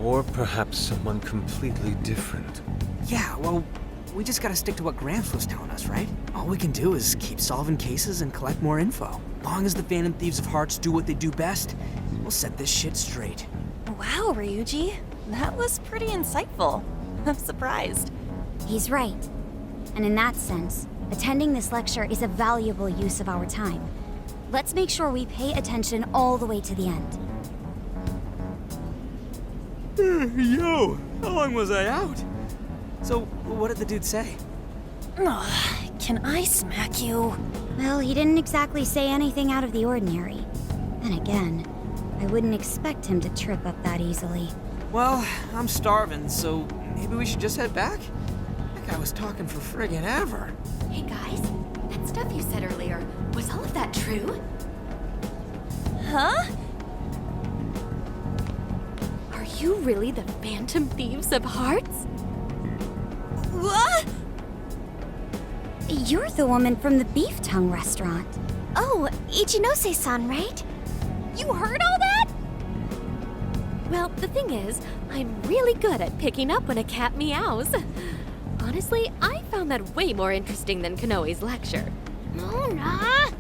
Or perhaps someone completely different. Yeah, well, we just gotta stick to what Gramps was telling us, right? All we can do is keep solving cases and collect more info. Long as the Phantom Thieves of Hearts do what they do best, we'll set this shit straight. Wow, Ryuji. That was pretty insightful. I'm surprised. He's right. And in that sense, attending this lecture is a valuable use of our time. Let's make sure we pay attention all the way to the end. Yo, how long was I out? So, what did the dude say? Can I smack you? Well, he didn't exactly say anything out of the ordinary. Then again, I wouldn't expect him to trip up that easily. Well, I'm starving, so maybe we should just head back? That guy was talking for friggin' ever. Hey guys, that stuff you said earlier, was all of that true? Huh? Are you really the Phantom Thieves of Hearts? What? You're the woman from the Beef Tongue restaurant. Oh, Ichinose-san, right? You heard all that? Well, the thing is, I'm really good at picking up when a cat meows. Honestly, I found that way more interesting than Konoe's lecture. Mona!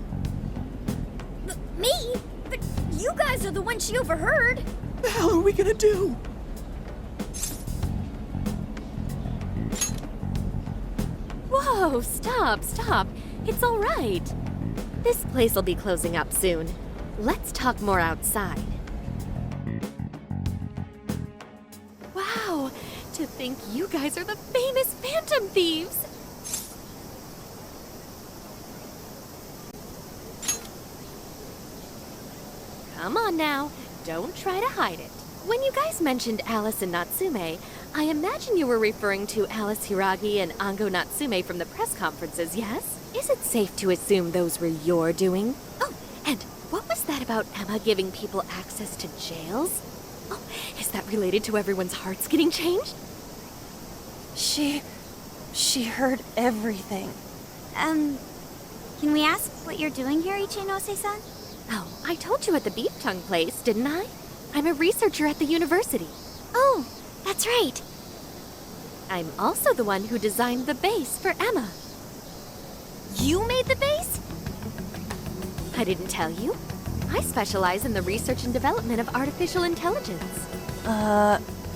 Me? But you guys are the ones she overheard. What the hell are we gonna do? Whoa, stop. It's all right. This place will be closing up soon. Let's talk more outside. think you guys are the famous Phantom Thieves. Come on now, don't try to hide it. When you guys mentioned Alice and Natsume, I imagine you were referring to Alice Hiragi and Ango Natsume from the press conferences, yes? Is it safe to assume those were your doing? Oh, and what was that about Emma giving people access to jails? Oh, is that related to everyone's hearts getting changed? She heard everything. Can we ask what you're doing here, Ichinose-san? Oh, I told you at the Beef Tongue place, didn't I? I'm a researcher at the university. Oh, that's right. I'm also the one who designed the base for Emma. You made the base? I didn't tell you. I specialize in the research and development of artificial intelligence.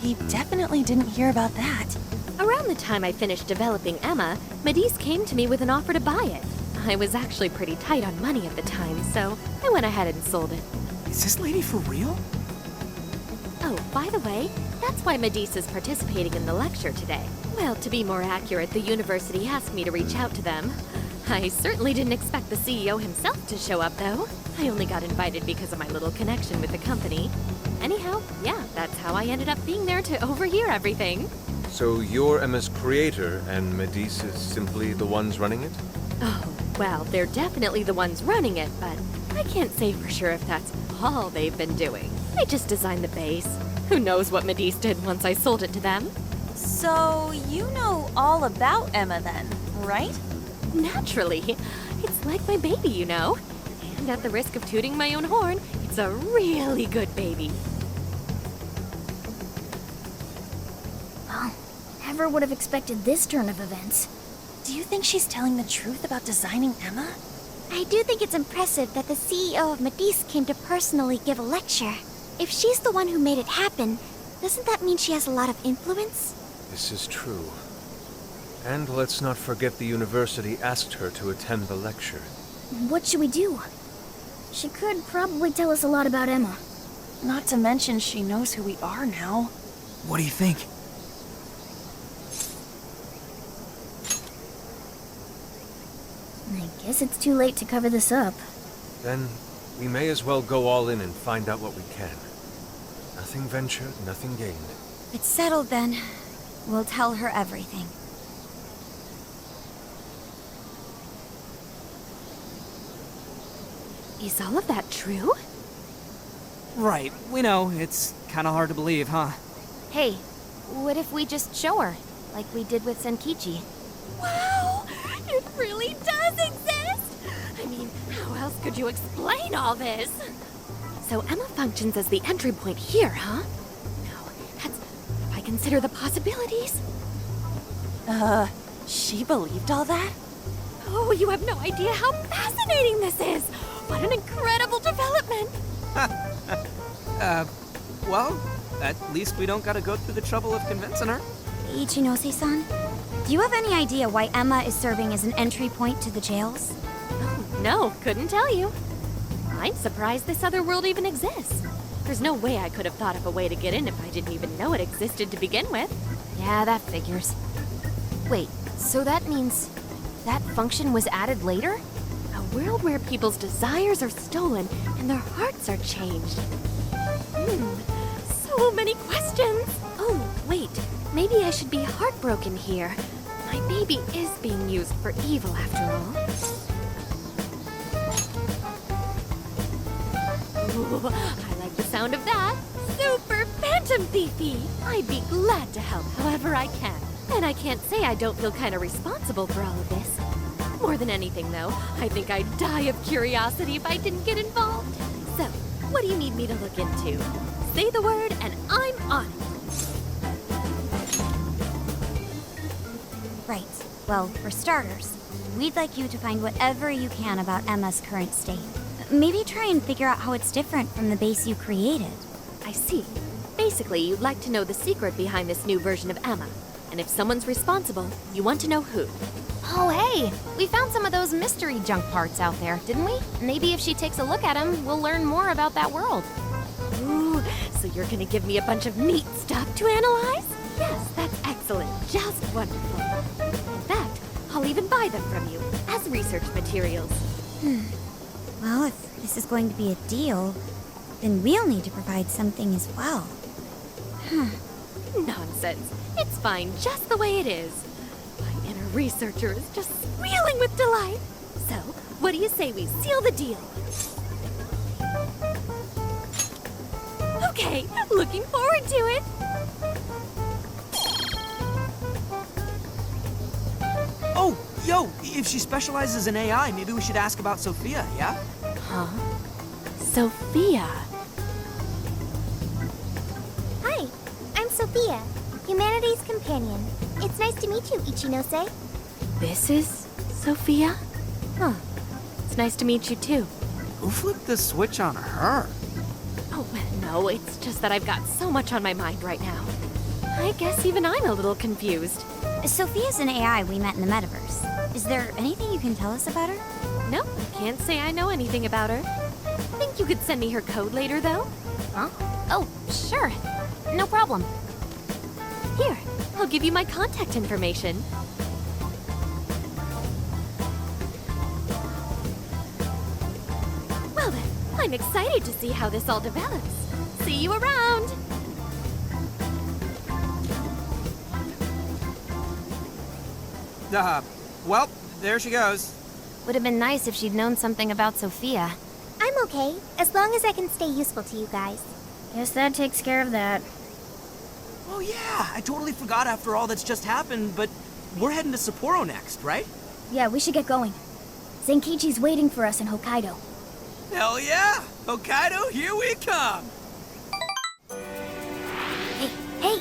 He definitely didn't hear about that. Around the time I finished developing Emma, Medis came to me with an offer to buy it. I was actually pretty tight on money at the time, so I went ahead and sold it. Is this lady for real? Oh, by the way, that's why Medis is participating in the lecture today. Well, to be more accurate, the university asked me to reach out to them. I certainly didn't expect the CEO himself to show up, though. I only got invited because of my little connection with the company. Anyhow, yeah, that's how I ended up being there to overhear everything. So you're Emma's creator, and Medis is simply the ones running it? Oh, well, they're definitely the ones running it, but I can't say for sure if that's all they've been doing. I just designed the base. Who knows what Medis did once I sold it to them? So, you know all about Emma then, right? Naturally. It's like my baby, you know. And at the risk of tooting my own horn, it's a really good baby. Oh, never would have expected this turn of events. Do you think she's telling the truth about designing Emma? I do think it's impressive that the CEO of Medis came to personally give a lecture. If she's the one who made it happen, doesn't that mean she has a lot of influence? This is true. And let's not forget the university asked her to attend the lecture. What should we do? She could probably tell us a lot about Emma. Not to mention she knows who we are now. What do you think? I guess it's too late to cover this up. Then we may as well go all in and find out what we can. Nothing ventured, nothing gained. It's settled then. We'll tell her everything. Is all of that true? Right, we know. It's kind of hard to believe, huh? Hey, what if we just show her, like we did with Senkichi? Wow! It really does exist! I mean, how else could you explain all this? So Emma functions as the entry point here, huh? No, that's... if I consider the possibilities... She believed all that? Oh, you have no idea how fascinating this is! What an incredible development! Well, at least we don't gotta go through the trouble of convincing her. Ichinose-san, do you have any idea why Emma is serving as an entry point to the jails? Oh, no, couldn't tell you. I'm surprised this other world even exists. There's no way I could have thought of a way to get in if I didn't even know it existed to begin with. Yeah, that figures. Wait, so that means that function was added later? A world where people's desires are stolen and their hearts are changed. So many questions. Oh, wait, maybe I should be heartbroken here. My baby is being used for evil after all. Ooh, I like the sound of that. Super Phantom Thiefy! I'd be glad to help however I can. And I can't say I don't feel kind of responsible for all of this. More than anything, though, I think I'd die of curiosity if I didn't get involved. So, what do you need me to look into? Say the word and I'm on it. Right. Well, for starters, we'd like you to find whatever you can about Emma's current state. Maybe try and figure out how it's different from the base you created. I see. Basically, you'd like to know the secret behind this new version of Emma. And if someone's responsible, you want to know who. Oh, hey, we found some of those mystery junk parts out there, didn't we? Maybe if she takes a look at them, we'll learn more about that world. Ooh, so you're gonna give me a bunch of neat stuff to analyze? Yes, that's excellent. wonderful. In fact, I'll even buy them from you as research materials. Well, if this is going to be a deal, then we'll need to provide something as well. Nonsense. It's fine just the way it is. My inner researcher is just squealing with delight. So, what do you say we seal the deal? Okay, looking forward to it. Oh, yo, if she specializes in AI, maybe we should ask about Sophia, yeah? Huh? Sophia? Hi, I'm Sophia, Humanity's companion. It's nice to meet you, Ichinose. This is Sophia? Huh. It's nice to meet you too. Who flipped the switch on her? Oh, no, it's just that I've got so much on my mind right now. I guess even I'm a little confused. Sophia's an AI we met in the metaverse. Is there anything you can tell us about her? Nope, can't say I know anything about her. Think you could send me her code later, though? Huh? Oh, sure. No problem. Here, I'll give you my contact information. Well then, I'm excited to see how this all develops. See you around! Well, there she goes. Would have been nice if she'd known something about Sophia. I'm okay, as long as I can stay useful to you guys. Guess that takes care of that. Oh yeah, I totally forgot after all that's just happened, but we're heading to Sapporo next, right? Yeah, we should get going. Zenkichi's waiting for us in Hokkaido. Hell yeah! Hokkaido, here we come! Hey!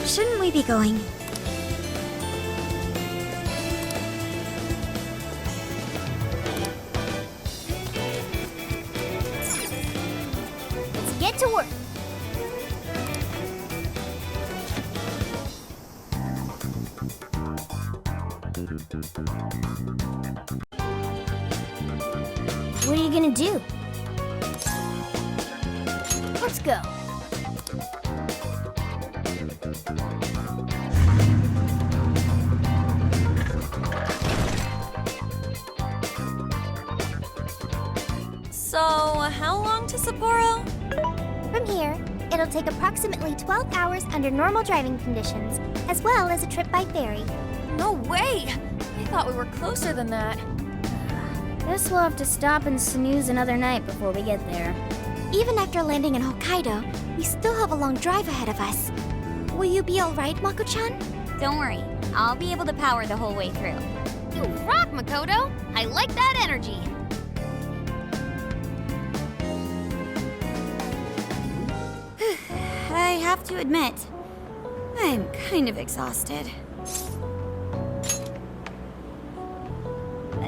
Shouldn't we be going? Let's get to work. What are you gonna do? Let's go. So, how long to Sapporo? From here, it'll take approximately 12 hours under normal driving conditions, as well as a trip by ferry. No way! I thought we were closer than that. Guess we'll have to stop and snooze another night before we get there. Even after landing in Hokkaido, we still have a long drive ahead of us. Will you be alright, Mako-chan? Don't worry, I'll be able to power the whole way through. You rock, Makoto! I like that energy! I have to admit, I'm kind of exhausted.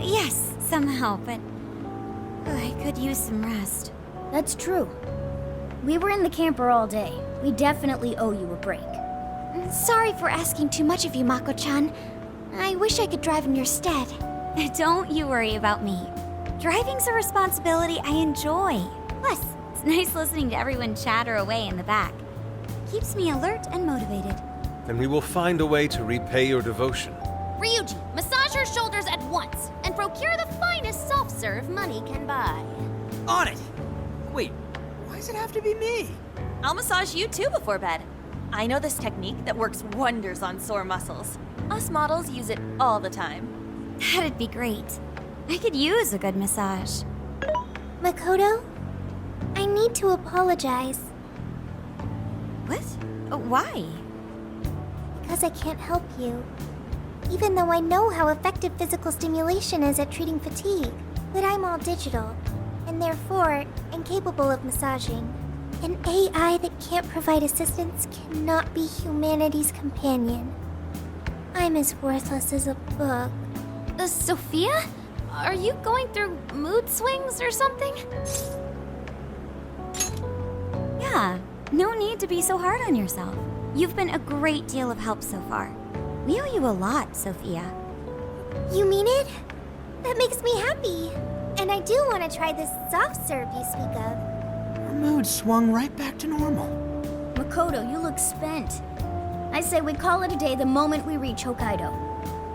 Yes, somehow, but I could use some rest. That's true. We were in the camper all day. We definitely owe you a break. Sorry for asking too much of you, Mako-chan. I wish I could drive in your stead. Don't you worry about me. Driving's a responsibility I enjoy. Plus, it's nice listening to everyone chatter away in the back. Keeps me alert and motivated. Then we will find a way to repay your devotion. Ryuji, massage her shoulders at once and procure the finest soft-serve money can buy. On it! Wait, why does it have to be me? I'll massage you too before bed. I know this technique that works wonders on sore muscles. Us models use it all the time. That'd be great. I could use a good massage. Makoto, I need to apologize. What? Why? Because I can't help you. Even though I know how effective physical stimulation is at treating fatigue, but I'm all digital. and therefore incapable of massaging. An AI that can't provide assistance cannot be humanity's companion. I'm as worthless as a book. Sophia? Are you going through mood swings or something? Yeah, no need to be so hard on yourself. You've been a great deal of help so far. We owe you a lot, Sophia. You mean it? That makes me happy. And I do want to try this soft serve you speak of. Her mood swung right back to normal. Makoto, you look spent. I say we call it a day the moment we reach Hokkaido.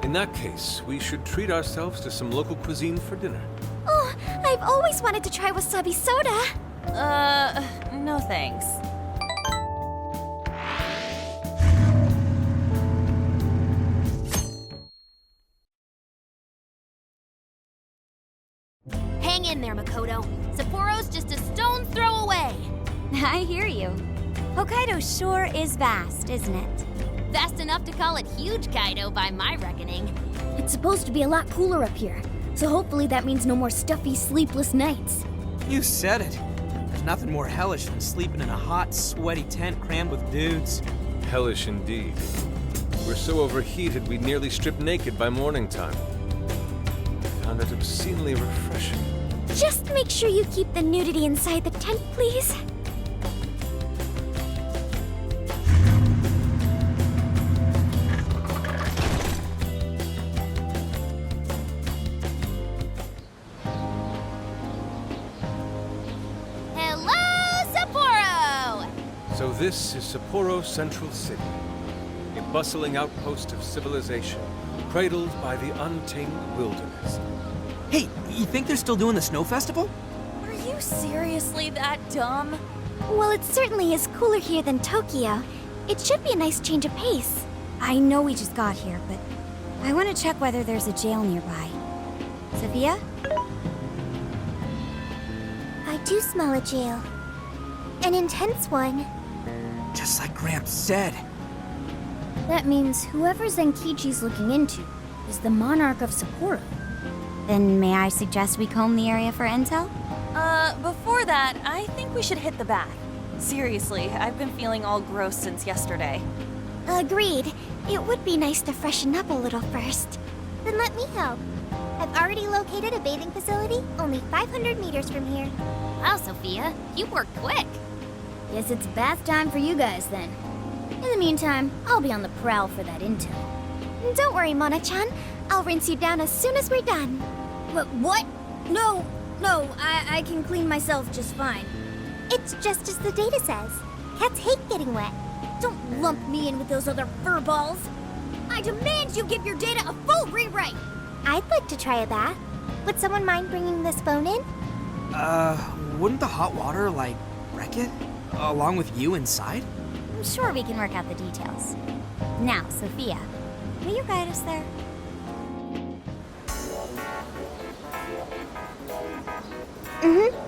In that case, we should treat ourselves to some local cuisine for dinner. Oh, I've always wanted to try wasabi soda. No thanks. Hang in there, Makoto. Sapporo's just a stone's throw away. I hear you. Hokkaido sure is vast, isn't it? Vast enough to call it huge Kaido by my reckoning. It's supposed to be a lot cooler up here, so hopefully that means no more stuffy, sleepless nights. You said it. There's nothing more hellish than sleeping in a hot, sweaty tent crammed with dudes. Hellish indeed. We're so overheated we'd nearly strip naked by morning time. Found it obscenely refreshing. Just make sure you keep the nudity inside the tent, please. So this is Sapporo Central City, a bustling outpost of civilization, cradled by the untamed wilderness. Hey, you think they're still doing the snow festival? Are you seriously that dumb? Well, it certainly is cooler here than Tokyo. It should be a nice change of pace. I know we just got here, but I want to check whether there's a jail nearby. Sophia? I do smell a jail. An intense one. Just like Gramps said. That means whoever Zenkichi's looking into is the monarch of Sapporo. Then may I suggest we comb the area for intel? Before that, I think we should hit the bath. Seriously, I've been feeling all gross since yesterday. Agreed. It would be nice to freshen up a little first. Then let me help. I've already located a bathing facility only 500 meters from here. Wow, Sophia, you work quick. Guess it's bath time for you guys then. In the meantime, I'll be on the prowl for that intel. Don't worry, Mona-chan. I'll rinse you down as soon as we're done. What? No, I can clean myself just fine. It's just as the data says. Cats hate getting wet. Don't lump me in with those other furballs. I demand you give your data a full rewrite. I'd like to try a bath. Would someone mind bringing this phone in? Wouldn't the hot water, wreck it? Along with you inside? I'm sure we can work out the details. Now, Sophia, will you guide us there? Mm-hmm.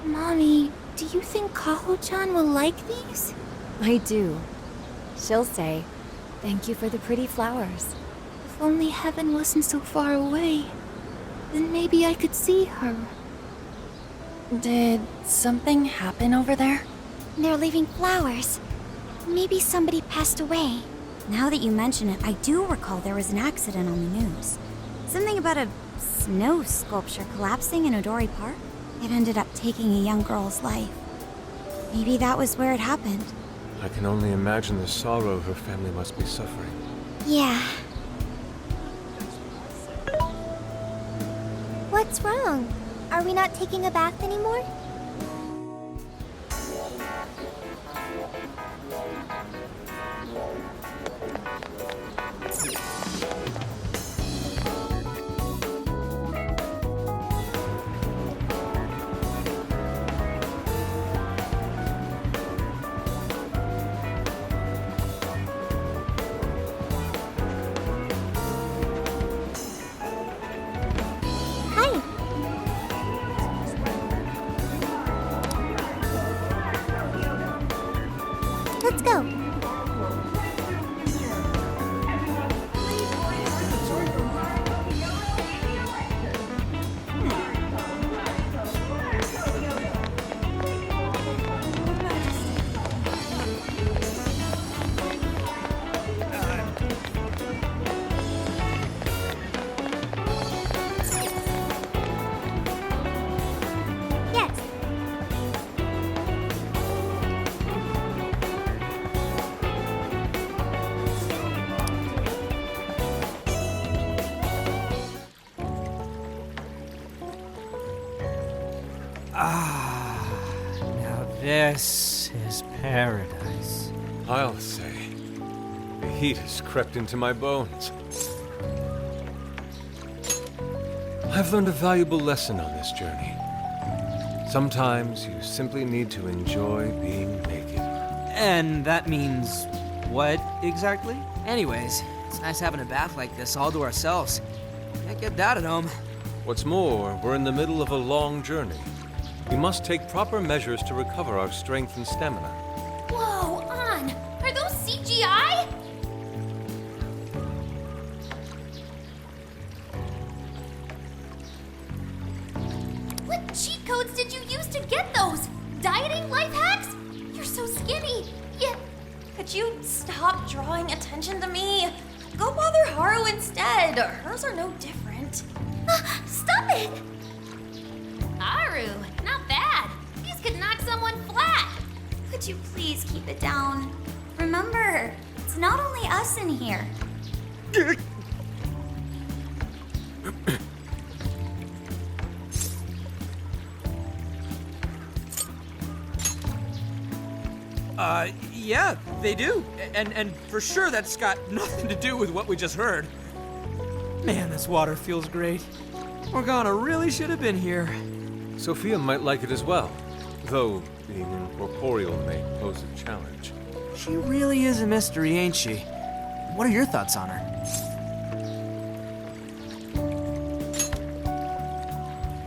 Mommy, do you think Kaho-chan will like these? I do. She'll say, "Thank you for the pretty flowers." If only heaven wasn't so far away, then maybe I could see her. Did something happen over there? They're leaving flowers. Maybe somebody passed away. Now that you mention it, I do recall there was an accident on the news. Something about a snow sculpture collapsing in Odori Park. It ended up taking a young girl's life. Maybe that was where it happened. I can only imagine the sorrow her family must be suffering. Yeah. What's wrong? Are we not taking a bath anymore? This is paradise. I'll say. The heat has crept into my bones. I've learned a valuable lesson on this journey. Sometimes you simply need to enjoy being naked. And that means what exactly? Anyways, it's nice having a bath like this all to ourselves. Can't get that at home. What's more, we're in the middle of a long journey. We must take proper measures to recover our strength and stamina. Whoa, An! Are those CGI? What cheat codes did you use to get those? Dieting life hacks? You're so skinny. Yeah. Could you stop drawing attention to me? Go bother Haru instead. Hers are no different. Stop it! Haru, not bad. These could knock someone flat. Could you please keep it down? Remember, it's not only us in here. Yeah, they do. And for sure that's got nothing to do with what we just heard. Man, this water feels great. Morgana really should have been here. Sophia might like it as well, though being incorporeal may pose a challenge. She really is a mystery, ain't she? What are your thoughts on her?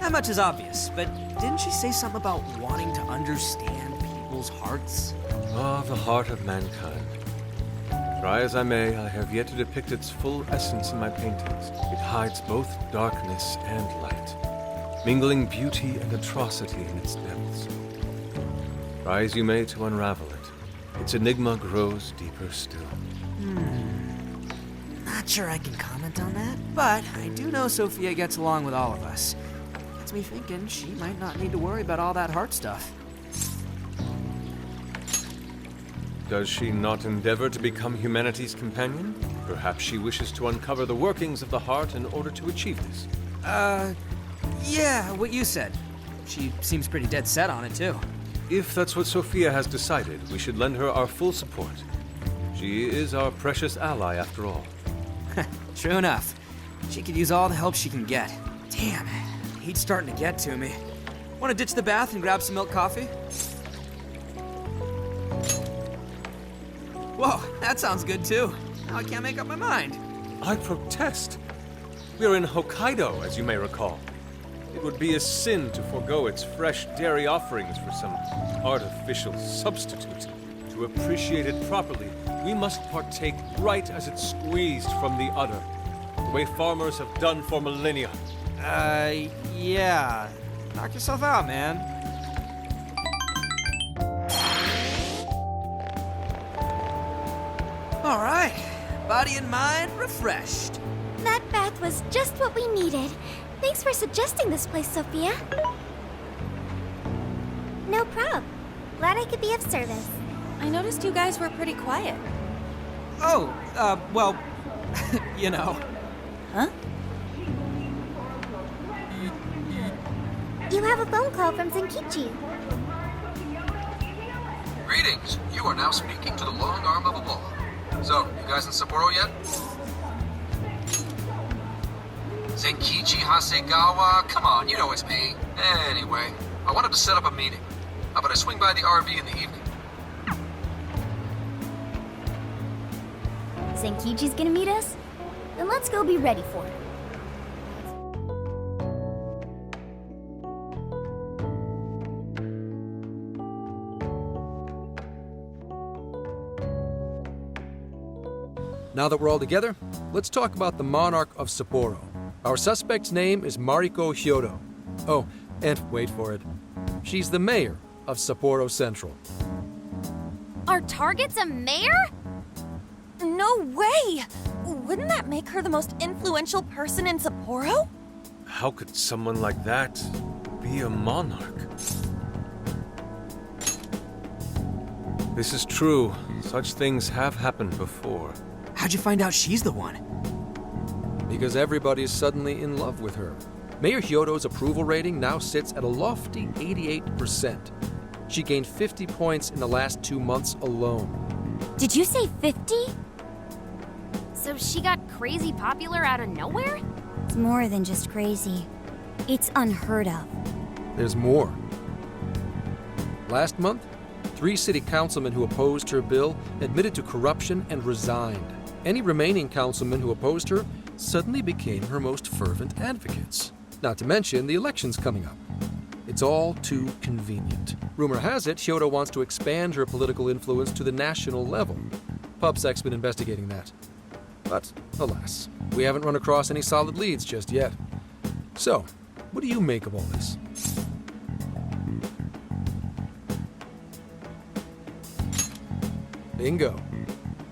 That much is obvious, but didn't she say something about wanting to understand people's hearts? Ah, the heart of mankind. Try as I may, I have yet to depict its full essence in my paintings. It hides both darkness and light, mingling beauty and atrocity in its depths. Try as you may to unravel it, its enigma grows deeper still. Not sure I can comment on that, but I do know Sophia gets along with all of us. Gets me thinking she might not need to worry about all that heart stuff. Does she not endeavor to become humanity's companion? Perhaps she wishes to uncover the workings of the heart in order to achieve this. Yeah, what you said. She seems pretty dead set on it, too. If that's what Sophia has decided, we should lend her our full support. She is our precious ally, after all. True enough. She could use all the help she can get. Damn, heat's starting to get to me. Want to ditch the bath and grab some milk coffee? Whoa, that sounds good too. Now I can't make up my mind. I protest. We are in Hokkaido, as you may recall. It would be a sin to forego its fresh dairy offerings for some artificial substitute. To appreciate it properly, we must partake right as it's squeezed from the udder, the way farmers have done for millennia. Yeah. Knock yourself out, man. All right. Body and mind refreshed. That bath was just what we needed. Thanks for suggesting this place, Sophia. No prob. Glad I could be of service. I noticed you guys were pretty quiet. Oh, well, you know. Huh? You have a phone call from Zenkichi. Greetings. You are now speaking to the long arm of a ball. So, you guys in Sapporo yet? Zenkichi Hasegawa? Come on, you know it's me. Anyway, I wanted to set up a meeting. How about I swing by the RV in the evening? Zenkichi's gonna meet us? Then let's go be ready for it. Now that we're all together, let's talk about the Monarch of Sapporo. Our suspect's name is Mariko Hyodo. Oh, and wait for it. She's the mayor of Sapporo Central. Our target's a mayor? No way! Wouldn't that make her the most influential person in Sapporo? How could someone like that be a monarch? This is true. Such things have happened before. How'd you find out she's the one? Because everybody is suddenly in love with her. Mayor Hyodo's approval rating now sits at a lofty 88%. She gained 50 points in the last 2 months alone. Did you say 50? So she got crazy popular out of nowhere? It's more than just crazy. It's unheard of. There's more. Last month, 3 city councilmen who opposed her bill admitted to corruption and resigned. Any remaining councilmen who opposed her suddenly became her most fervent advocates. Not to mention the elections coming up. It's all too convenient. Rumor has it, Hyodo wants to expand her political influence to the national level. PubSec's been investigating that. But, alas, we haven't run across any solid leads just yet. So, what do you make of all this? Bingo.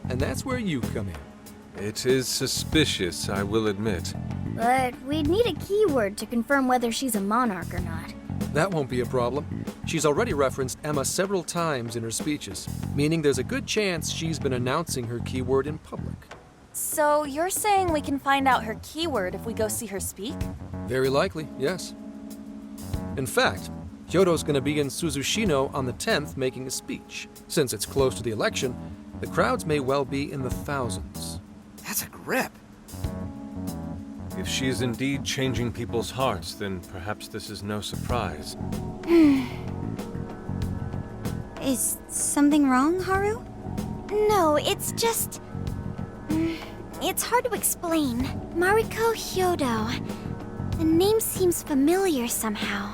And that's where you come in. It is suspicious, I will admit. But we'd need a keyword to confirm whether she's a monarch or not. That won't be a problem. She's already referenced Emma several times in her speeches, meaning there's a good chance she's been announcing her keyword in public. So you're saying we can find out her keyword if we go see her speak? Very likely, yes. In fact, Hyodo's going to be in Suzushino on the 10th making a speech. Since it's close to the election, the crowds may well be in the thousands. That's a grip. If she is indeed changing people's hearts, then perhaps this is no surprise. Is something wrong, Haru? No, it's just... It's hard to explain. Mariko Hyodo. The name seems familiar somehow.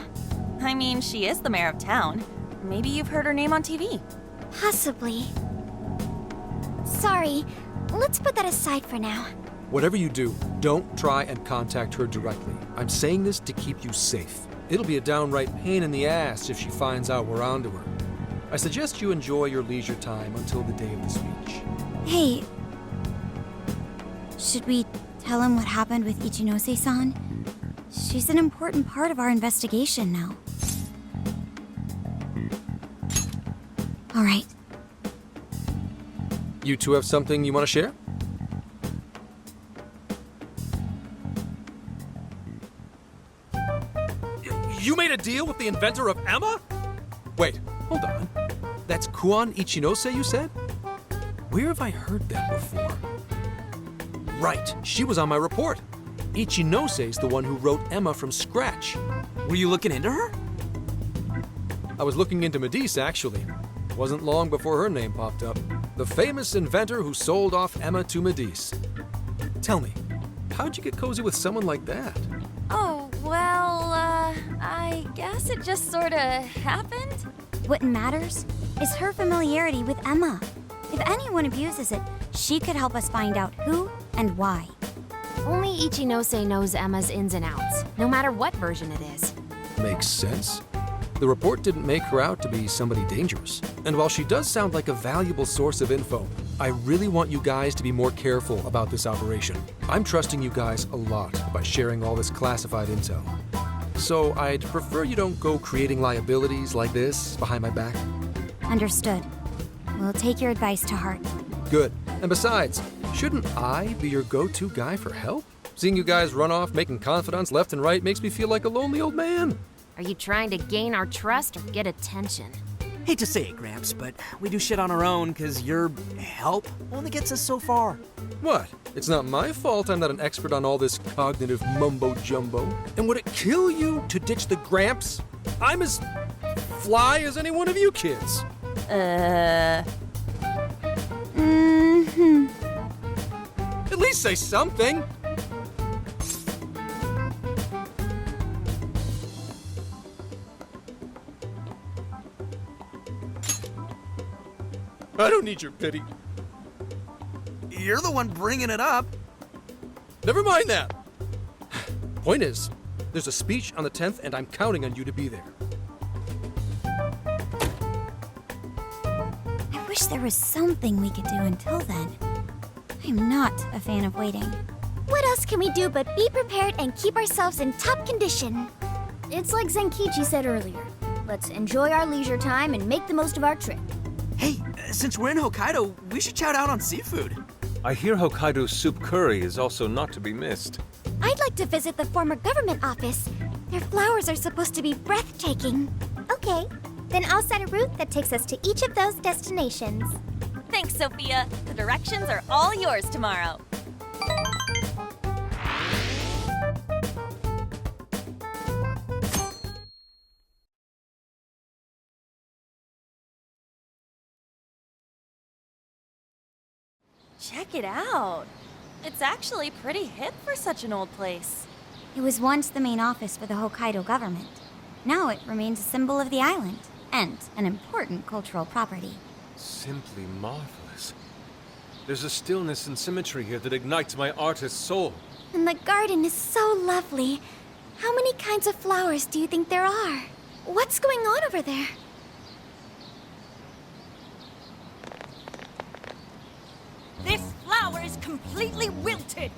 I mean, she is the mayor of town. Maybe you've heard her name on TV. Possibly. Sorry, let's put that aside for now. Whatever you do, don't try and contact her directly. I'm saying this to keep you safe. It'll be a downright pain in the ass if she finds out we're onto her. I suggest you enjoy your leisure time until the day of the speech. Hey, should we tell him what happened with Ichinose-san? She's an important part of our investigation now. All right. You two have something you want to share? You made a deal with the inventor of Emma? Wait, hold on. That's Kuon Ichinose, you said? Where have I heard that before? Right, she was on my report. Ichinose's the one who wrote Emma from scratch. Were you looking into her? I was looking into Medice, actually. Wasn't long before her name popped up. The famous inventor who sold off Emma to Medice. Tell me, how'd you get cozy with someone like that? Oh, well, I guess it just sorta happened. What matters is her familiarity with Emma. If anyone abuses it, she could help us find out who and why. Only Ichinose knows Emma's ins and outs, no matter what version it is. Makes sense. The report didn't make her out to be somebody dangerous. And while she does sound like a valuable source of info, I really want you guys to be more careful about this operation. I'm trusting you guys a lot by sharing all this classified intel. So I'd prefer you don't go creating liabilities like this behind my back. Understood. We'll take your advice to heart. Good. And besides, shouldn't I be your go-to guy for help? Seeing you guys run off making confidants left and right makes me feel like a lonely old man. Are you trying to gain our trust or get attention? Hate to say it, Gramps, but we do shit on our own because your help only gets us so far. What? It's not my fault I'm not an expert on all this cognitive mumbo-jumbo. And would it kill you to ditch the Gramps? I'm as fly as any one of you kids. At least say something. I don't need your pity. You're the one bringing it up. Never mind that. Point is, there's a speech on the 10th and I'm counting on you to be there. I wish there was something we could do until then. I'm not a fan of waiting. What else can we do but be prepared and keep ourselves in top condition? It's like Zenkichi said earlier. Let's enjoy our leisure time and make the most of our trip. Hey, since we're in Hokkaido, we should chow down on seafood. I hear Hokkaido's soup curry is also not to be missed. I'd like to visit the former government office. Their flowers are supposed to be breathtaking. Okay. Then I'll set a route that takes us to each of those destinations. Thanks, Sophia. The directions are all yours tomorrow. Check it out. It's actually pretty hip for such an old place. It was once the main office for the Hokkaido government. Now it remains a symbol of the island, and an important cultural property. Simply marvelous. There's a stillness and symmetry here that ignites my artist's soul. And the garden is so lovely. How many kinds of flowers do you think there are? What's going on over there? This flower is completely wilted.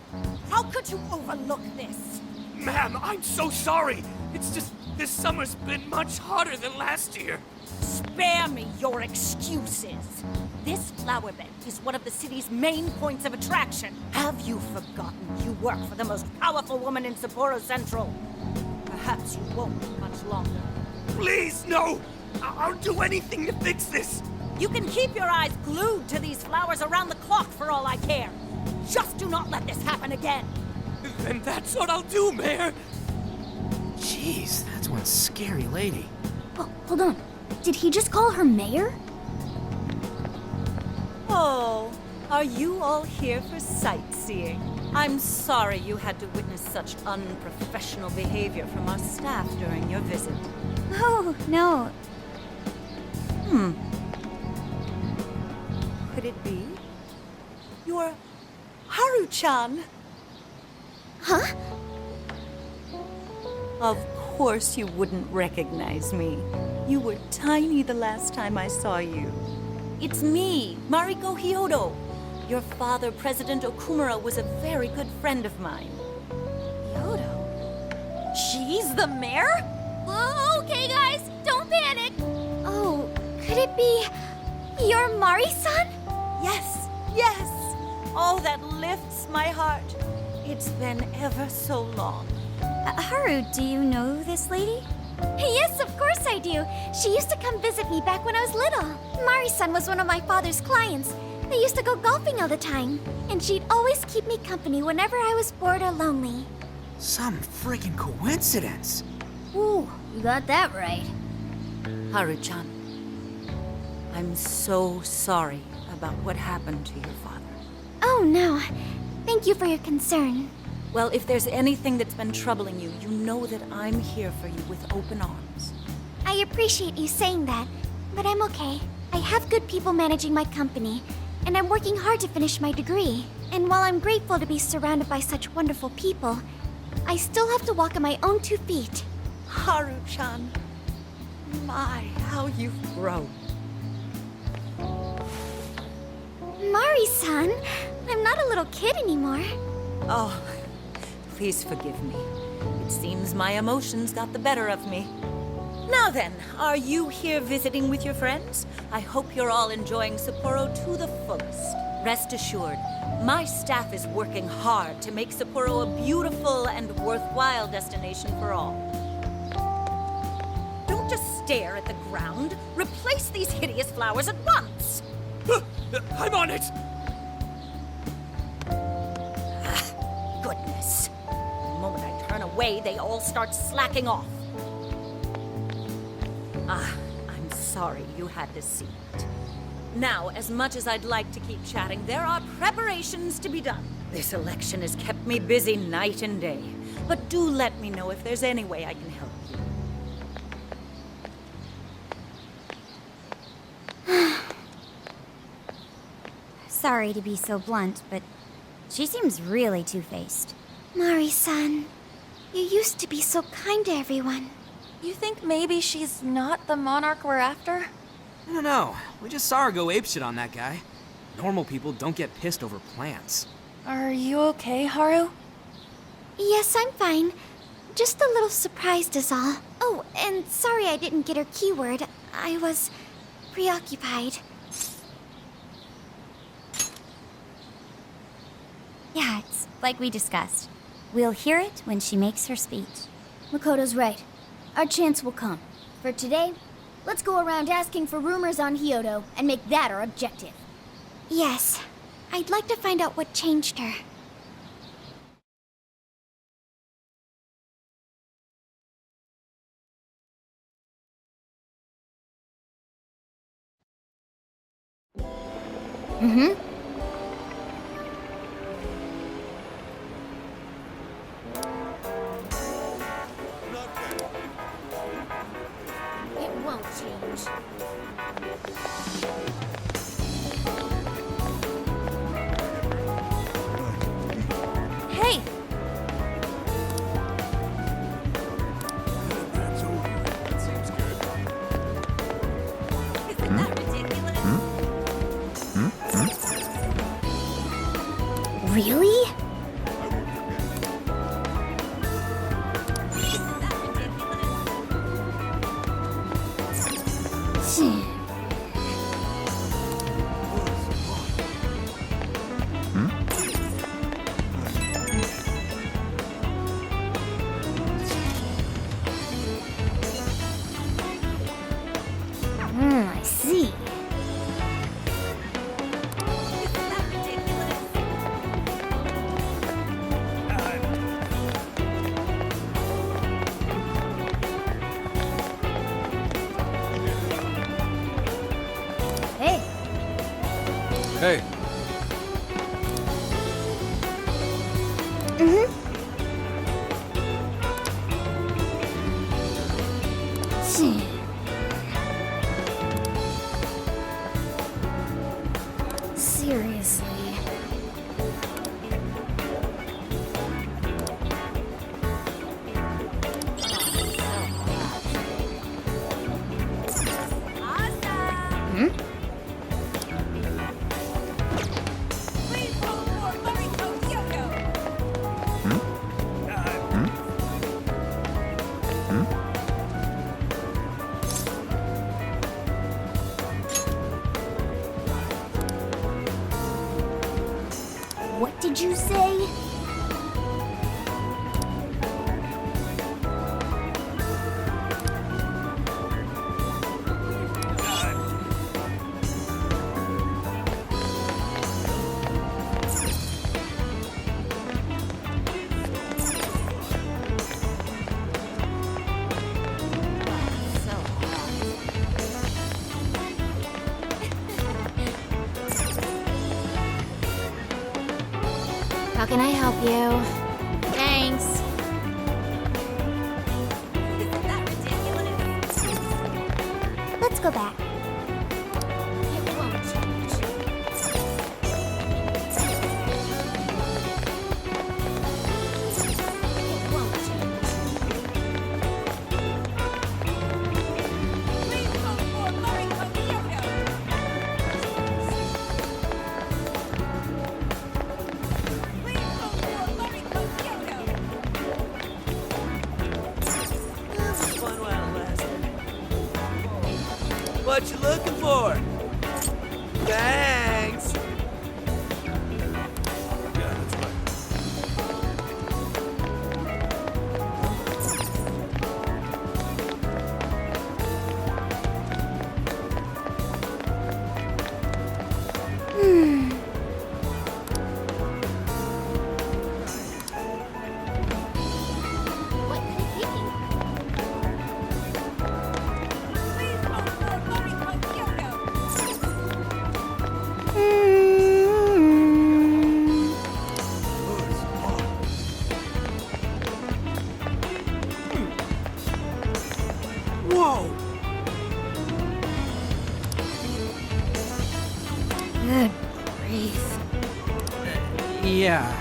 How could you overlook this? Ma'am, I'm so sorry. It's just this summer's been much hotter than last year. Spare me your excuses. This flower bed is one of the city's main points of attraction. Have you forgotten you work for the most powerful woman in Sapporo Central? Perhaps you won't much longer. Please, no! I'll do anything to fix this. You can keep your eyes glued to these flowers around the clock for all I care. Just do not let this happen again. Then that's what I'll do, Mayor. Jeez, that's one scary lady. Oh, hold on. Did he just call her mayor? Oh, are you all here for sightseeing? I'm sorry you had to witness such unprofessional behavior from our staff during your visit. Oh, no. Could it be? You're Haru-chan. Huh? Of course you wouldn't recognize me. You were tiny the last time I saw you. It's me, Mariko Hyodo. Your father, President Okumura, was a very good friend of mine. Hyodo? She's the mayor? Okay, guys, don't panic. Oh, could it be your Mari-san? Yes, yes. Oh, that lifts my heart. It's been ever so long. Haru, do you know this lady? Yes, of course I do. She used to come visit me back when I was little. Mari-san was one of my father's clients. They used to go golfing all the time, and she'd always keep me company whenever I was bored or lonely. Some freaking coincidence. Ooh, you got that right. Haru-chan, I'm so sorry about what happened to your father. Oh, no. Thank you for your concern. Well, if there's anything that's been troubling you, you know that I'm here for you with open arms. I appreciate you saying that, but I'm okay. I have good people managing my company, and I'm working hard to finish my degree. And while I'm grateful to be surrounded by such wonderful people, I still have to walk on my own 2 feet. Haru-chan, my, how you've grown. Mari-san, I'm not a little kid anymore. Oh, please forgive me. It seems my emotions got the better of me. Now then, are you here visiting with your friends? I hope you're all enjoying Sapporo to the fullest. Rest assured, my staff is working hard to make Sapporo a beautiful and worthwhile destination for all. Don't just stare at the ground. Replace these hideous flowers at once. I'm on it! Goodness. The moment I turn away, they all start slacking off. I'm sorry you had to see it. Now, as much as I'd like to keep chatting, there are preparations to be done. This election has kept me busy night and day. But do let me know if there's any way I can help you. Sorry to be so blunt, but she seems really two-faced. Mari-san, you used to be so kind to everyone. You think maybe she's not the monarch we're after? I don't know. We just saw her go apeshit on that guy. Normal people don't get pissed over plants. Are you okay, Haru? Yes, I'm fine. Just a little surprised is all. Oh, and sorry I didn't get her keyword. I was preoccupied. Yeah, it's like we discussed. We'll hear it when she makes her speech. Makoto's right. Our chance will come. For today, Let's go around asking for rumors on Hyodo and make that our objective. Yes. I'd like to find out what changed her. Mm-hmm. It won't change. Hey! Really? I see. Hey. Hey, Mm-hmm. Seriously. Hmm? What did you say? How can I help you? Thanks. Let's go back. It won't change. It won't change. Fun while it lasted. What you looking for? Thanks. Yeah, that's right. Hmm. What could it be? Whoa! Good grief. Yeah.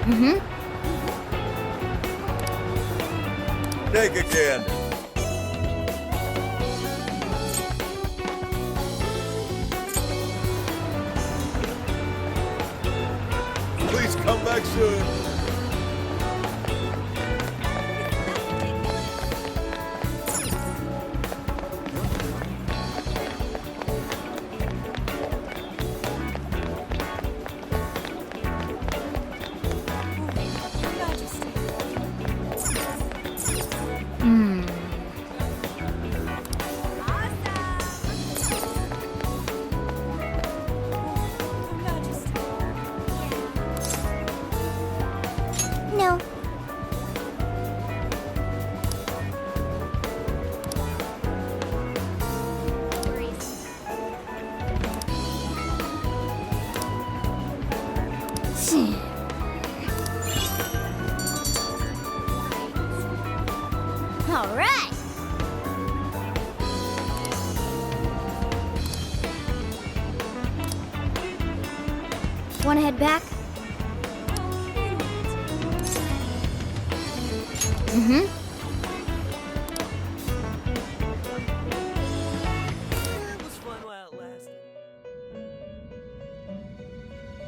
Mm-hmm. Take again. Please come back soon. All right. Want to head back? Mm-hmm.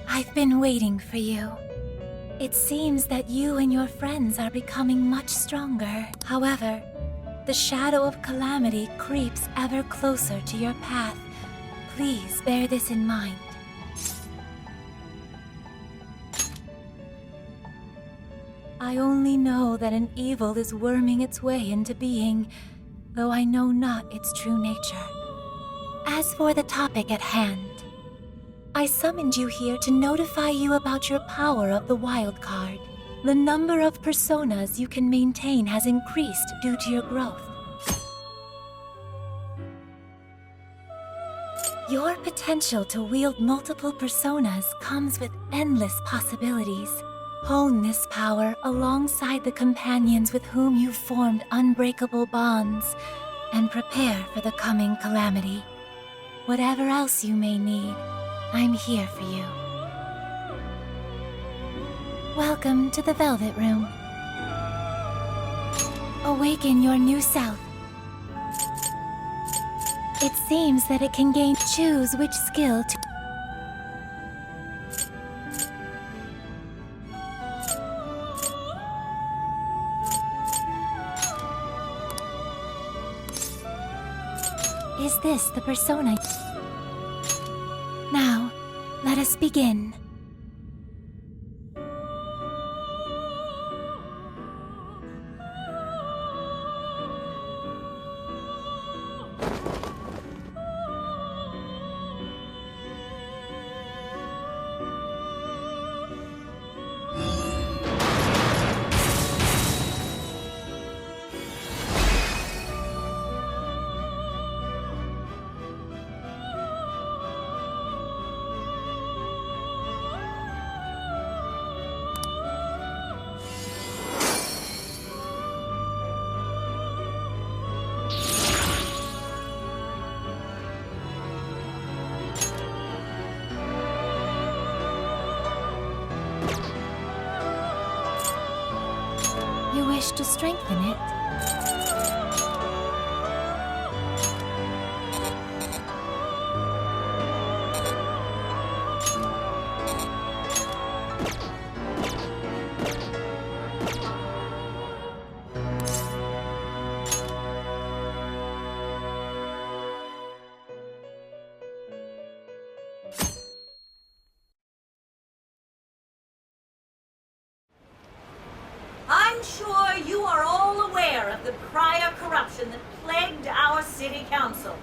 I've been waiting for you. It seems that you and your friends are becoming much stronger. However, the shadow of calamity creeps ever closer to your path. Please bear this in mind. I only know that an evil is worming its way into being, though I know not its true nature. As for the topic at hand, I summoned you here to notify you about your power of the wild card. The number of personas you can maintain has increased due to your growth. Your potential to wield multiple personas comes with endless possibilities. Hone this power alongside the companions with whom you've formed unbreakable bonds, and prepare for the coming calamity. Whatever else you may need, I'm here for you. Welcome to the Velvet Room. Awaken your new self. It seems that it can gain. Choose which skill to. Is this the persona? Now, let us begin. You wish to strengthen it? I'm sure you are all aware of the prior corruption that plagued our city council.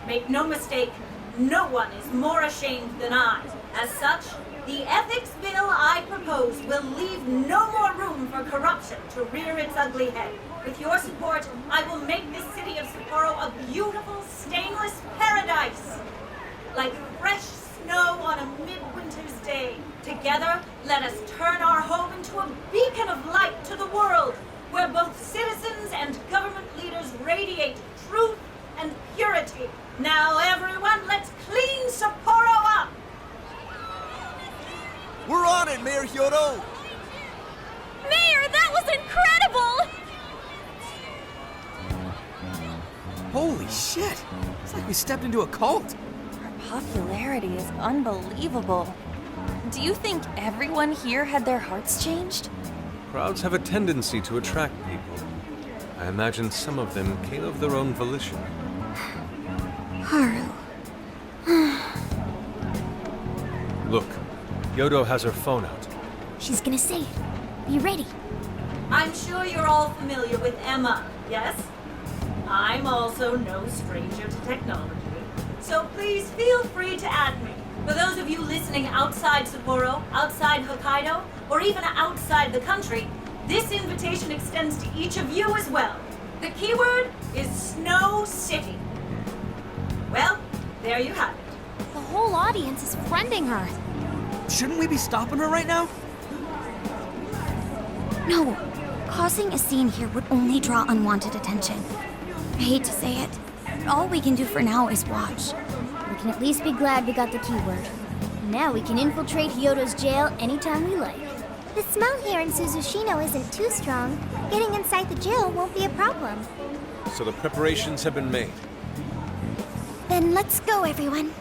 Make no mistake, no one is more ashamed than I. As such, the ethics bill I propose will leave no more room for corruption to rear its ugly head. With your support, I will make this city of Sapporo a beautiful, stainless paradise. Like fresh snow on a midwinter's day. Together, let us turn our home into a beacon of light to the world, where both citizens and government leaders radiate truth and purity. Now, everyone, let's clean Sapporo up! We're on it, Mayor Hyodo! Mayor, that was incredible! Holy shit! It's like we stepped into a cult. Her popularity is unbelievable. Do you think everyone here had their hearts changed? Crowds have a tendency to attract people. I imagine some of them came of their own volition. Haru. Look, Hyodo has her phone out. She's gonna say it. Be ready. I'm sure you're all familiar with Emma, yes? I'm also no stranger to technology, so please feel free to add me. For those of you listening outside Sapporo, outside Hokkaido, or even outside the country, this invitation extends to each of you as well. The keyword is Snow City. Well, there you have it. The whole audience is friending her. Shouldn't we be stopping her right now? No. Causing a scene here would only draw unwanted attention. I hate to say it, but all we can do for now is watch. We can at least be glad we got the keyword. Now we can infiltrate Hyoto's jail anytime we like. The smell here in Suzushino isn't too strong. Getting inside the jail won't be a problem. So the preparations have been made. Then let's go, everyone.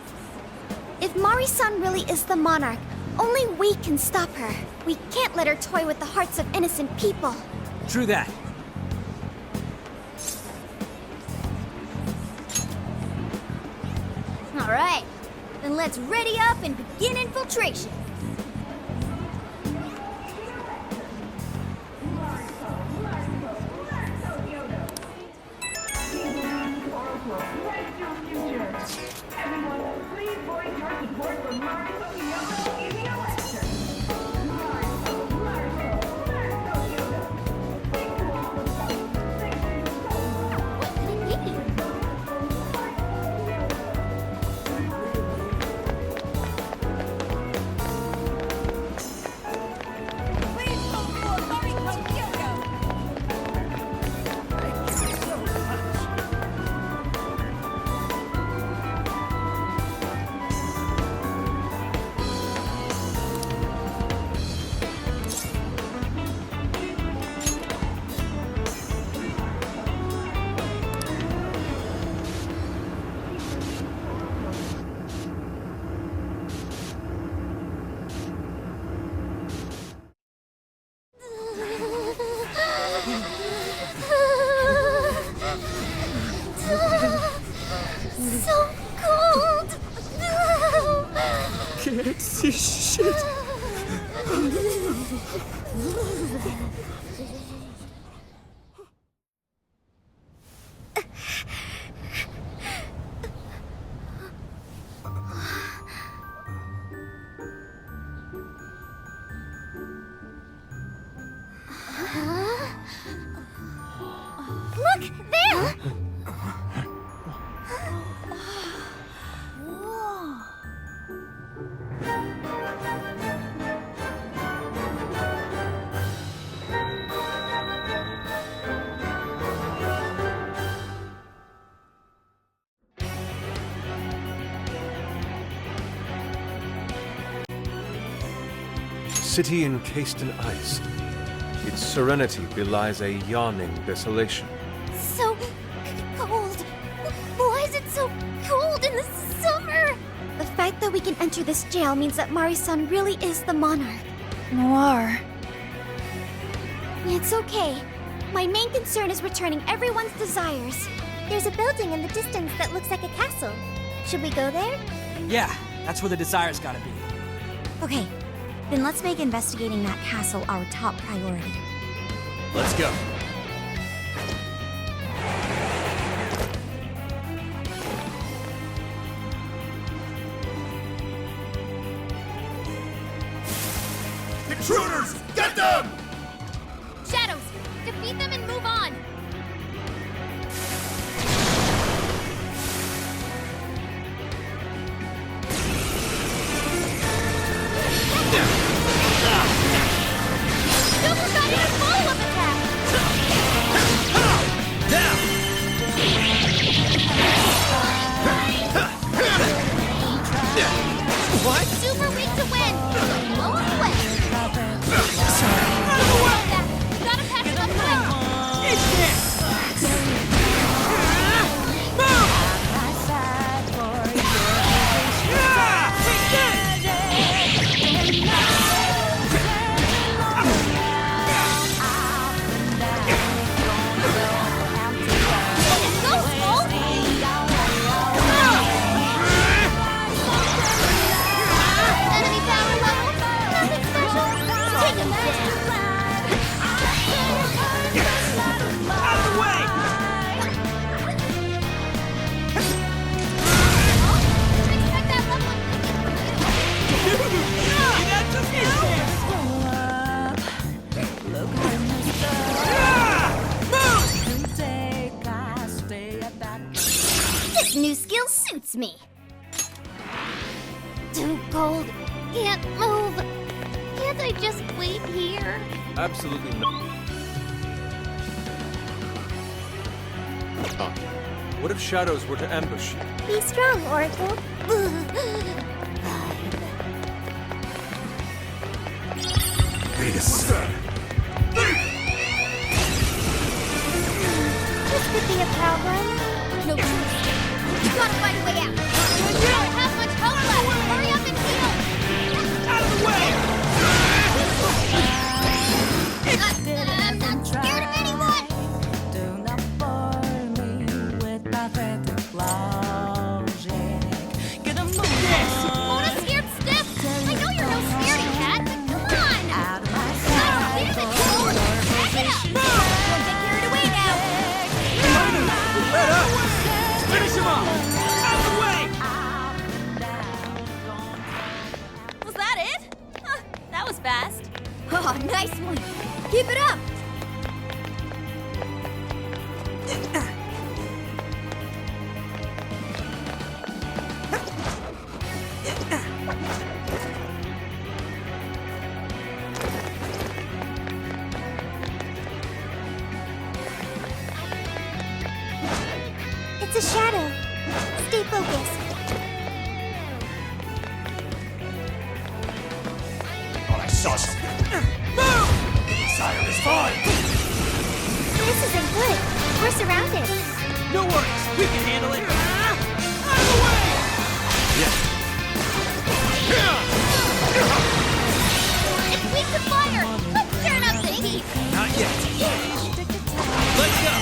If Mari-san really is the monarch, only we can stop her. We can't let her toy with the hearts of innocent people. True that. All right, then let's ready up and begin infiltration. So cold! Can't see shit. Look! There! City encased in ice. Its serenity belies a yawning desolation. So cold. Why is it so cold in the summer? The fact that we can enter this jail means that Mari-san really is the monarch. Noir. It's okay. My main concern is returning everyone's desires. There's a building in the distance that looks like a castle. Should we go there? Yeah, that's where the desire's gotta be. Okay, then let's make investigating that castle our top priority. Let's go. Intruders! Get them! Shadows, defeat them and move on. Super Guardian follow-up attack! What? Super weak to win! Blow away! Gotta pass it up quick. Eat this! Enemy power level! Nothing special! Take him down! Out of the way! This new skill suits me. Too cold. can't move. Can't I just wait here? Absolutely not. What if shadows were to ambush you? Be strong, Oracle. Wait a second. This could be a problem. No choice. You gotta find a way out. You don't have much color left. Hurry up and heal. Out of the way! I'm not scared of anyone. Mona scared stiff. I know you're no scaredy cat, but come on. Here's the tool. Back it up. Don't get carried away now. Finish him off! Out of the way! Was that it? Huh, that was fast. Oh, nice one. Keep it up. It's a shadow. Stay focused. Thought I saw something. Sire is fine. This isn't good. We're surrounded. No worries, we can handle it. It's weak to fire. Let's turn up the heat. Not yet. Let's go.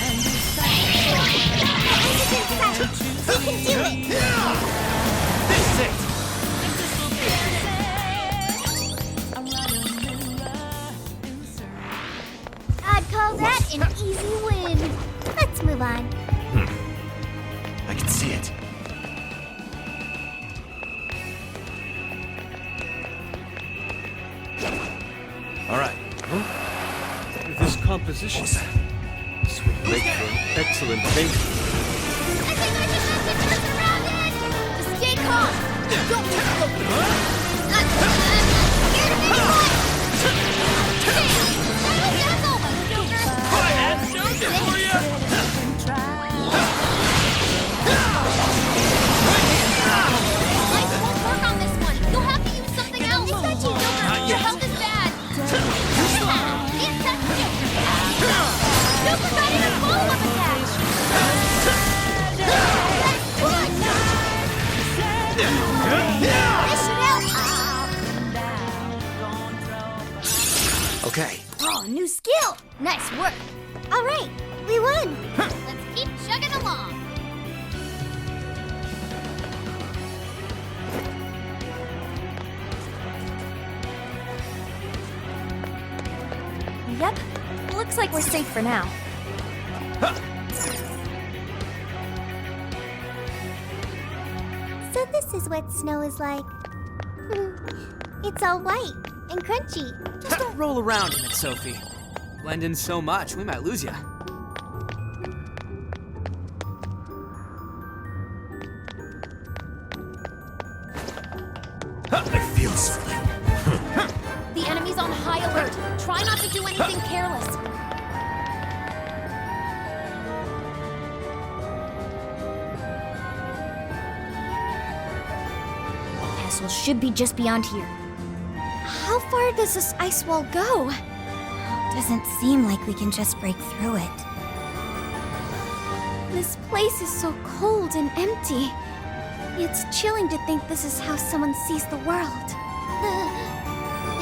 Who can do it? This is it. I'd call that an easy win. Let's move on. I can see it. All right. With this composition, this would make for an excellent painting. I think I just have to turn around it. Just stay calm. Don't turn over. I'm not scared of anyone. I have something for you! Lights won't work on this one. You'll have to use something else. It's not you, Joker. Your health is bad. Can't touch you. Joker got in a follow-up attack. This should help. Okay. Oh, new skill. Nice work. All right, we won. Let's keep chugging along. Yep. Looks like we're safe for now. So this is what snow is like. It's all white and crunchy. Just don't roll around in it, Sophie. Blend in so much, we might lose you. I feel something. The enemy's on high alert. Try not to do anything careless. Castle should be just beyond here. How far does this ice wall go? Doesn't seem like we can just break through it. This place is so cold and empty. It's chilling to think this is how someone sees the world.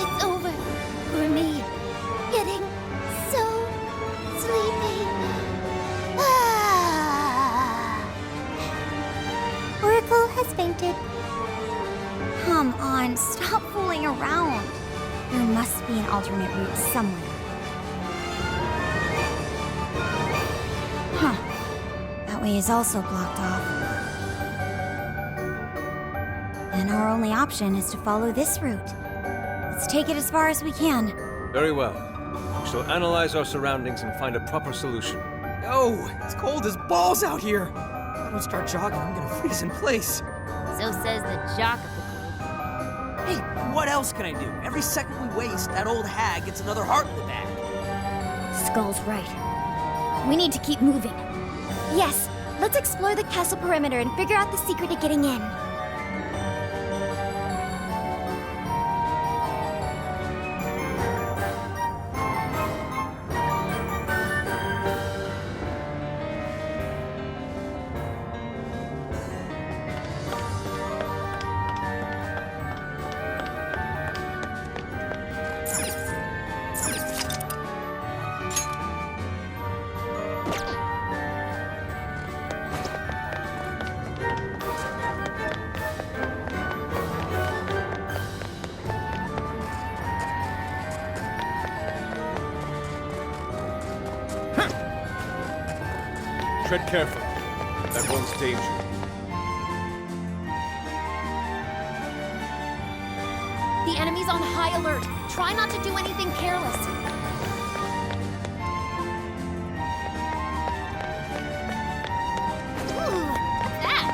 It's over for me. Getting so sleepy. Oracle has fainted. Come on, stop fooling around. There must be an alternate route somewhere. Huh. That way is also blocked off. And our only option is to follow this route. Let's take it as far as we can. Very well. We shall analyze our surroundings and find a proper solution. Oh, it's cold as balls out here. If I don't start jogging, I'm gonna freeze in place. So says the jock of the Hey, what else can I do? Every second we waste, that old hag gets another heart in the bag. Skull's right. We need to keep moving. Yes, let's explore the castle perimeter and figure out the secret to getting in. Tread carefully. That one's danger. The enemy's on high alert. Try not to do anything careless. Ooh, what's that?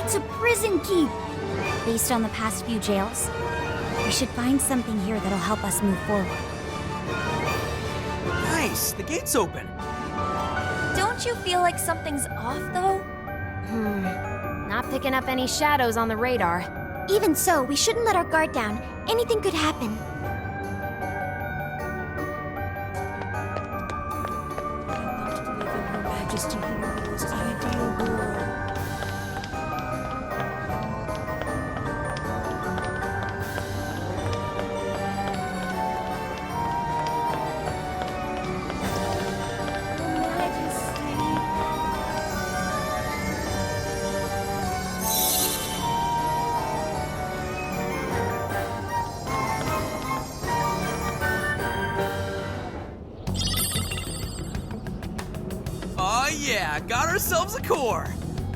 It's a prison keep. Based on the past few jails, we should find something here that'll help us move forward. Nice, the gate's open. Don't you feel like something's off, though? Not picking up any shadows on the radar. Even so, we shouldn't let our guard down. Anything could happen. Her Majesty Hero's ideal world. Oh yeah, got ourselves a core.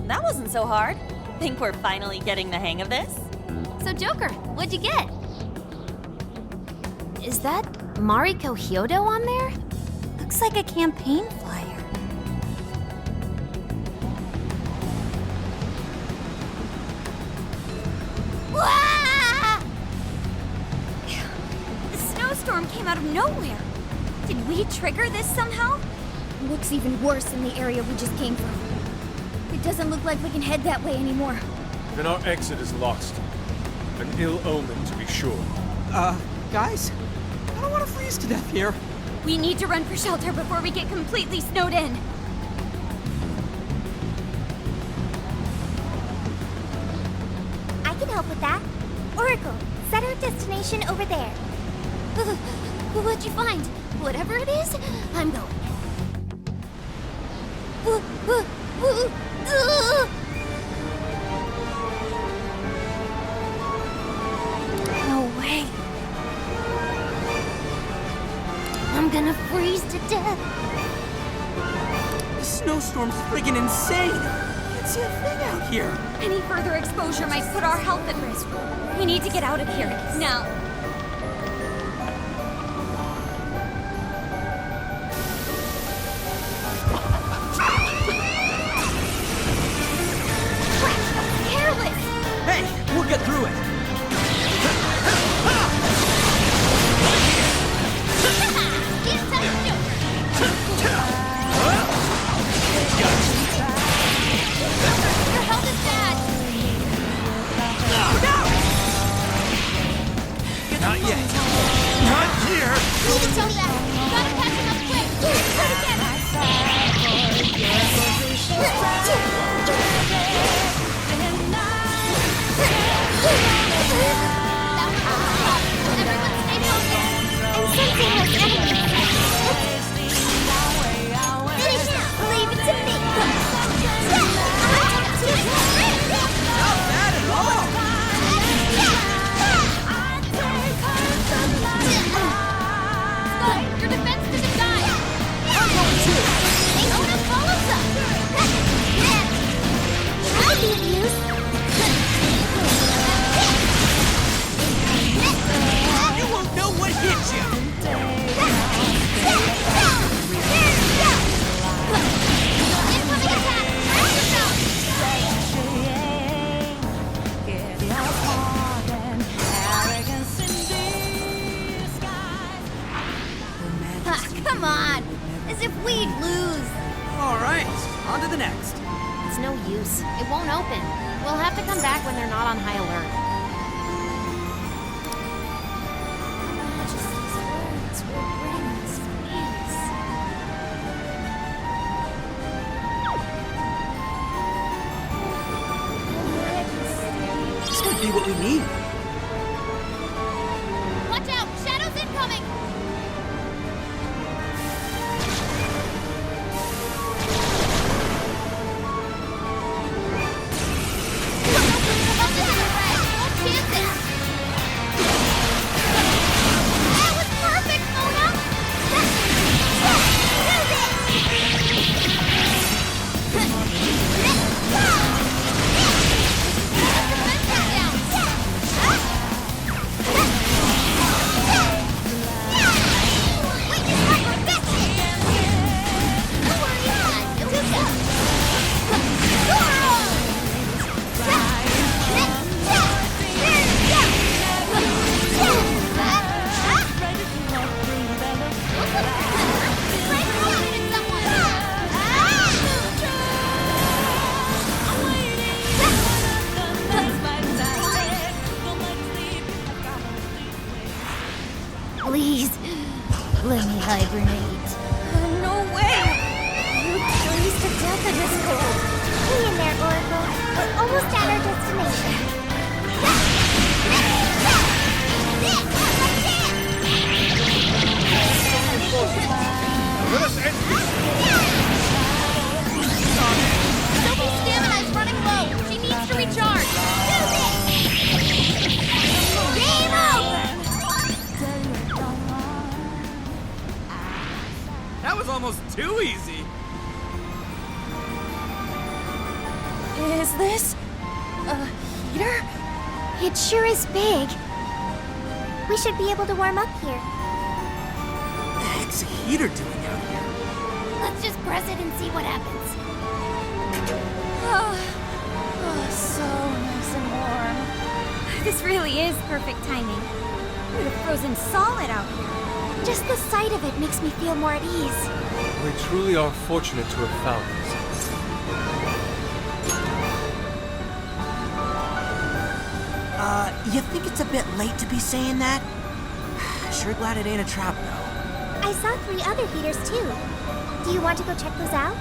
That wasn't so hard. Think we're finally getting the hang of this? So, Joker, what'd you get? Is that Mariko Hyodo on there? Looks like a campaign flyer. Wah! The snowstorm came out of nowhere. Did we trigger this somehow? Looks even worse in the area we just came from. It doesn't look like we can head that way anymore. Then our exit is lost. An ill omen, to be sure. Guys? I don't want to freeze to death here. We need to run for shelter before we get completely snowed in. I can help with that. Oracle, set our destination over there. What'd you find? Whatever it is, I'm going. No way. I'm gonna freeze to death. The snowstorm's friggin' insane. Can't see a thing out here. Any further exposure might put our health at risk. We need to get out of here, now. Hey, we'll get through it. Your health is bad. Not yet. Not here. You can tell me that. Gotta catch him up quick. Try Leave it to me. Not bad at all. Your defense isn't dying. We'd lose. All right, on to the next. It's no use. It won't open. We'll have to come back when they're not on high alert. This might be what we need. Watch out! Shadows incoming! That was perfect, Mona! Please, let me hibernate. No way! You freeze to death in this cold. Hang in there, Oracle. We're almost at our destination. Sophie's stamina is running low. She needs to recharge. Game over! That was almost too easy. Is this a heater? It sure is big. We should be able to warm up here. It's a heater doing out here. Let's just press it and see what happens. So nice and warm. This really is perfect timing. We'd have frozen solid out here. Just the sight of it makes me feel more at ease. We truly are fortunate to have found this. You think it's a bit late to be saying that? Sure glad it ain't a trap, though. I saw 3 other heaters too. Do you want to go check those out?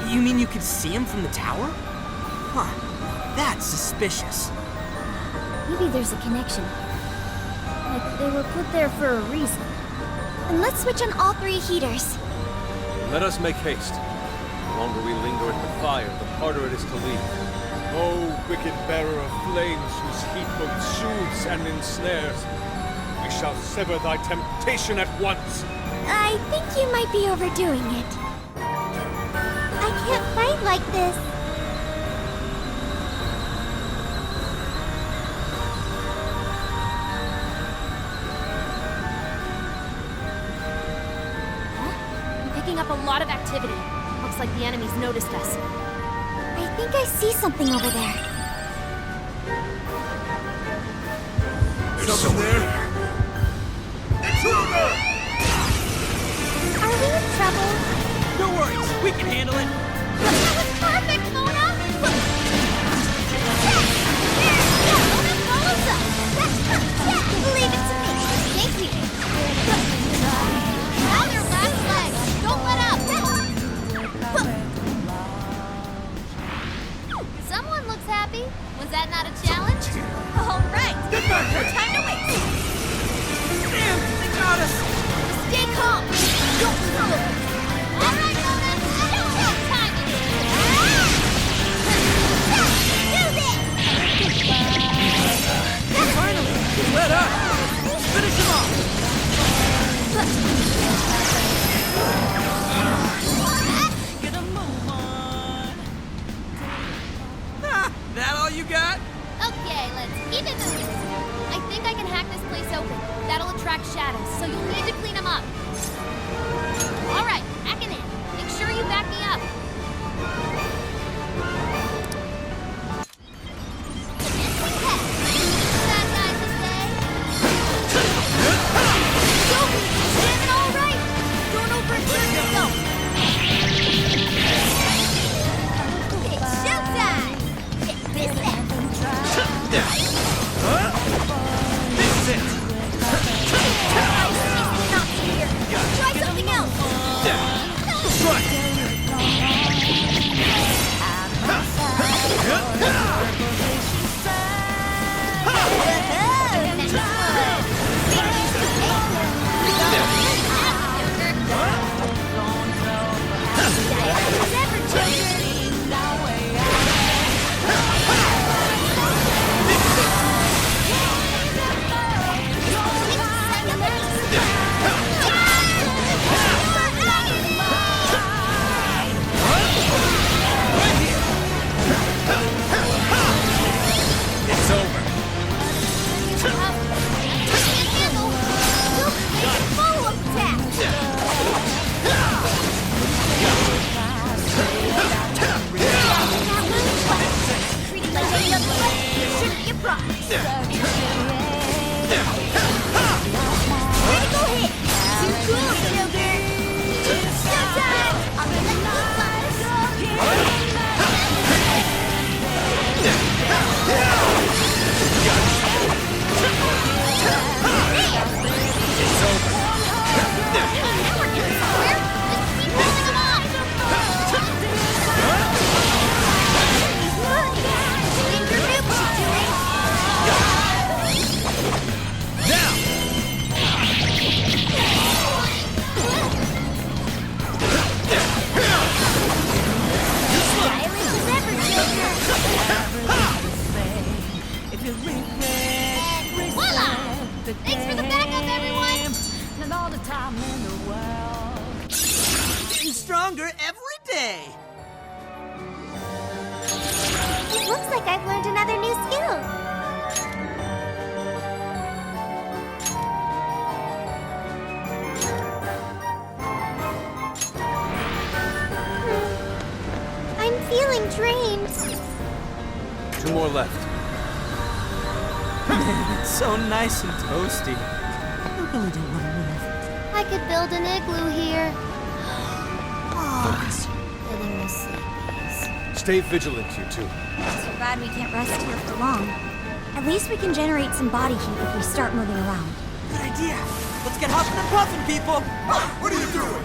You mean you could see him from the tower? Huh. That's suspicious. Maybe there's a connection here. Like they were put there for a reason. And let's switch on all 3 heaters. Let us make haste. The longer we linger at the fire, the harder it is to leave. O wicked bearer of flames, whose heat both soothes and ensnares, we shall sever thy temptation at once. I think you might be overdoing it. I can't fight like this. I'm picking up a lot of activity. Looks like the enemy's noticed us. I think I see something over there. There's someone there. Intruder! Are we in trouble? No worries, we can handle it. That was perfect, Mona! Mona follows us! Leave it to me. Thank you! Now they're last legs! Don't let up! Someone looks happy. Was that not a challenge? All right, no time to waste. Damn, they got us. Stay calm! Don't move! All right, Mona! Don't have time to do this! Finally, he's let up. Let's finish him off. That all you got? Okay, let's keep it moving. I think I can hack this place open. That'll attract shadows, so you'll need to clean them up. All right, hacking in. Make sure you back me up. Bad guys to say. Sophie, jamming all right. Don't overexert yourself. Critical hit! Too cool, Joker! Showtime! Voila! Thanks for the backup, everyone! And all the time in the world. Getting stronger every day. It looks like I've learned another new skill. I'm feeling drained. 2 more left. It's so nice and toasty. I really don't want to move. I could build an igloo here. Getting the sleepies. Stay vigilant, you two. Too bad we can't rest here for long. At least we can generate some body heat if we start moving around. Good idea. Let's get huffing and puffing, people. What are you doing?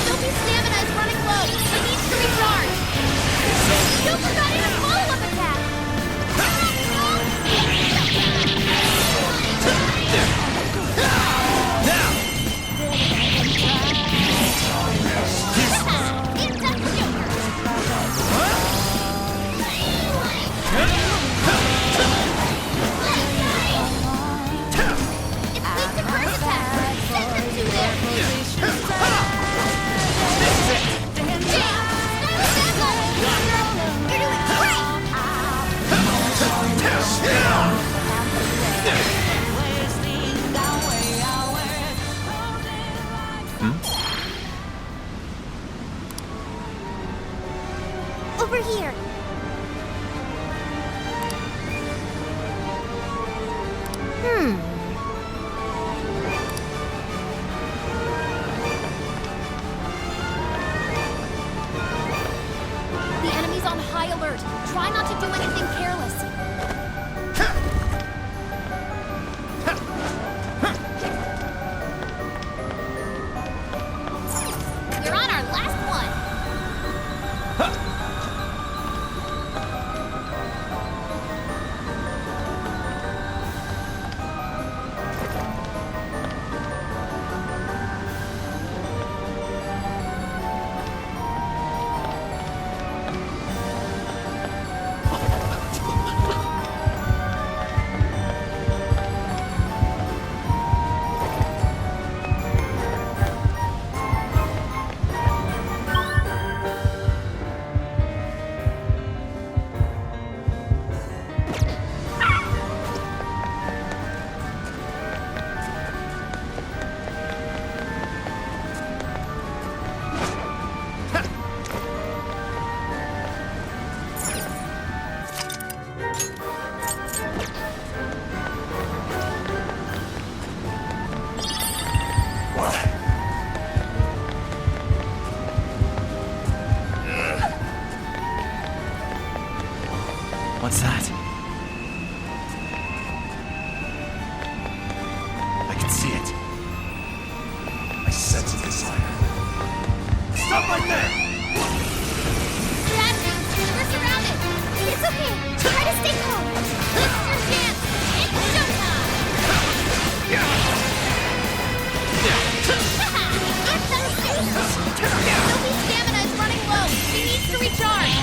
Sophie's stamina is running low. She needs to recharge. Joker got in a follow-up attack. Over here. The enemy's on high alert. Try not to do anything careless. You're on our last one. What's that? I can see it. I sense a desire. Stop right there! We're surrounded. It's okay. Try to stay calm. This is your chance. It's showtime. Sophie's stamina is running low. She needs to recharge.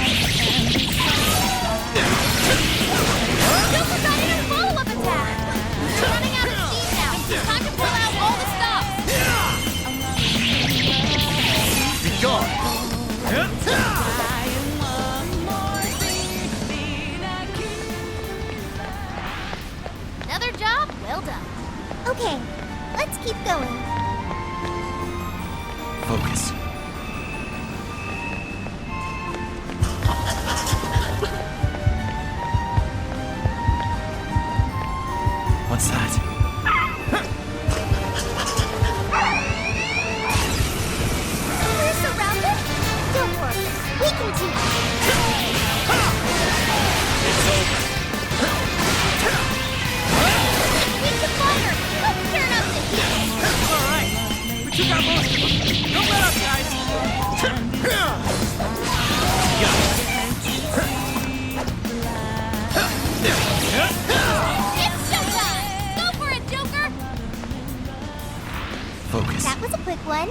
one.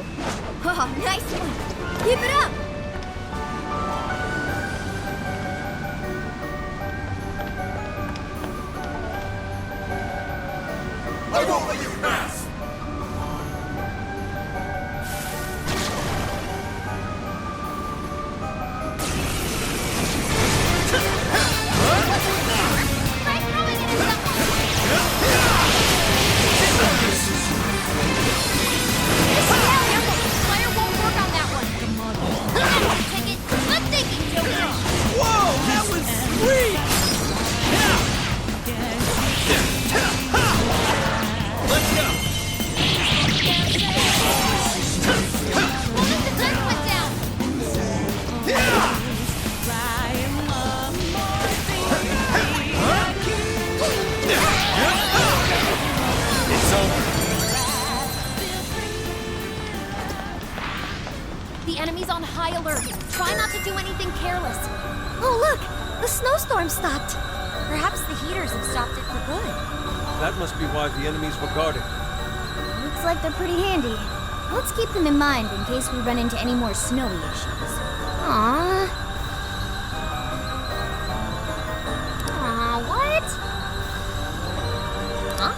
Oh, nice one. Keep it up. I won't let you pass! Fire won't work on that one. Take it. Good thinking, Joker. Whoa, that was sweet! Let's go! What if the gun went down? It's over. The enemy's on high alert. Try not to do anything careless. Oh, look! The snowstorm stopped. Perhaps the heaters have stopped it for good. That must be why the enemies were guarding. Looks like they're pretty handy. Let's keep them in mind in case we run into any more snowy issues. Aww. Aw, what? Huh?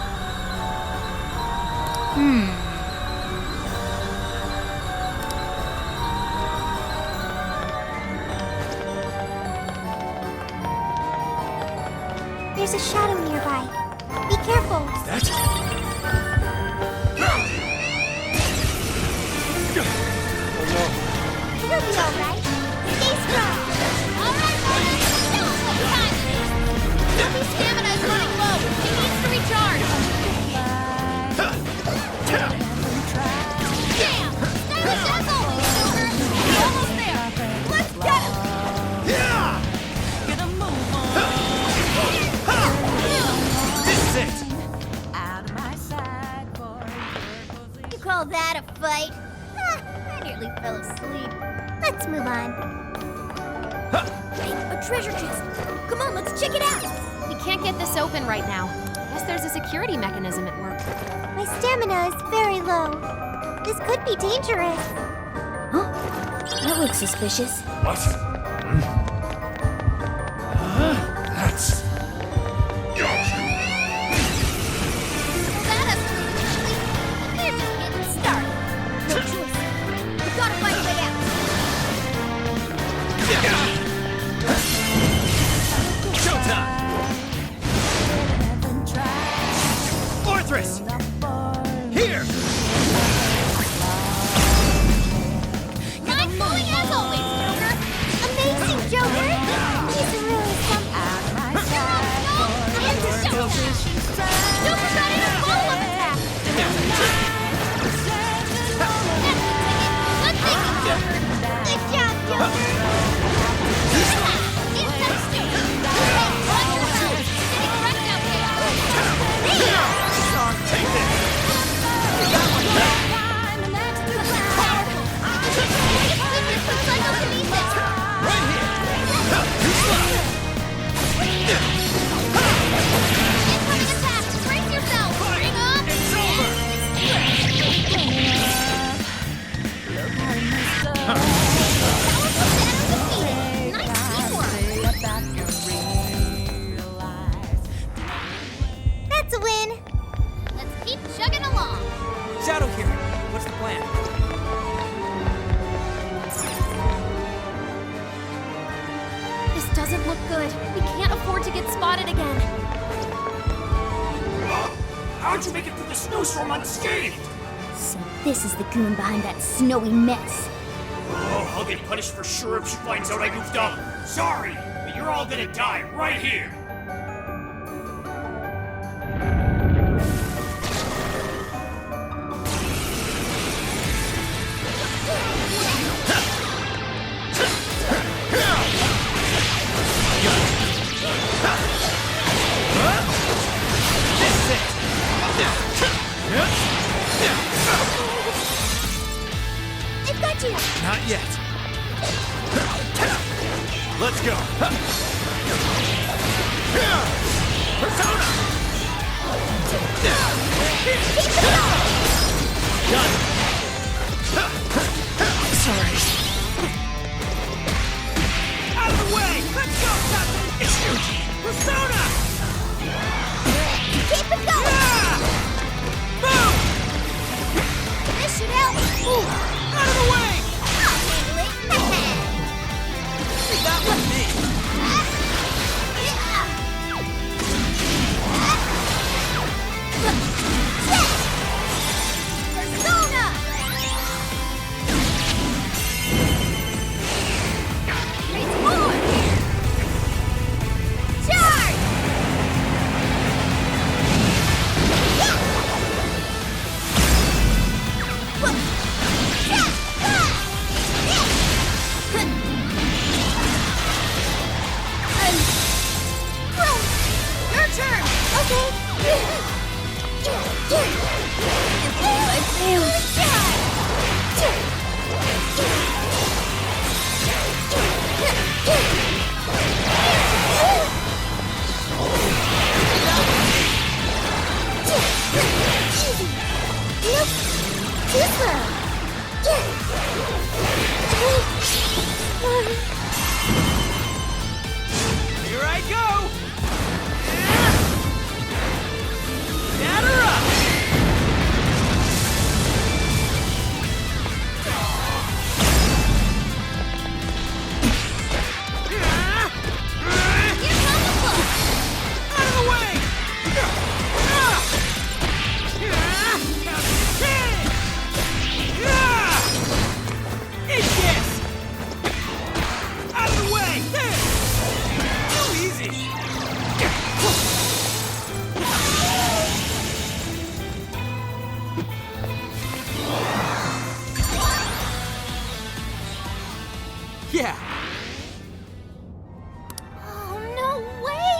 There's a shadow nearby. Be careful. You'll be alright. Stay strong. Sophie's stamina is running low. He needs to recharge. Damn! Stylish as always, Joker. We're almost there. Let's get him! This is it! You call that a fight? I nearly fell asleep. Let's move on. Hey, a treasure chest. Come on, let's check it out. We can't get this open right now. Guess there's a security mechanism at work. My stamina is very low. This could be dangerous. Huh? That looks suspicious. What? That's... Got you! Badass quickly. They're just getting started. No choice. We gotta find a way out. Showtime! Fortress! Here! Nice going as always, Joker. Amazing, Joker! He's really something. Joker got in a follow-up attack. Good thinking, Joker. Good job, Joker! That's a win! Let's keep chugging along. Shadow here. What's the plan? This doesn't look good. We can't afford to get spotted again. How'd you make it through the snowstorm unscathed? So this is the goon behind that snowy mess. Oh, I'll get punished for sure if she finds out I goofed up. Sorry, but you're all gonna die right here. I've got you! Not yet. Let's go. Persona! Keep it up! Got it. eventually. Out of the way! Let's go, Captain! It's you! Persona! Keep it going! Yeah! Boom! This should help! Out of the way! I'll handle it! Leave that with me! Persona! It's more! Charge! Your turn! Okay. I failed. Nope. Too slow. Here I go! Batter up! Out of the way! Eat this! Out of the way! There! Too easy! Yeah. Oh, no way!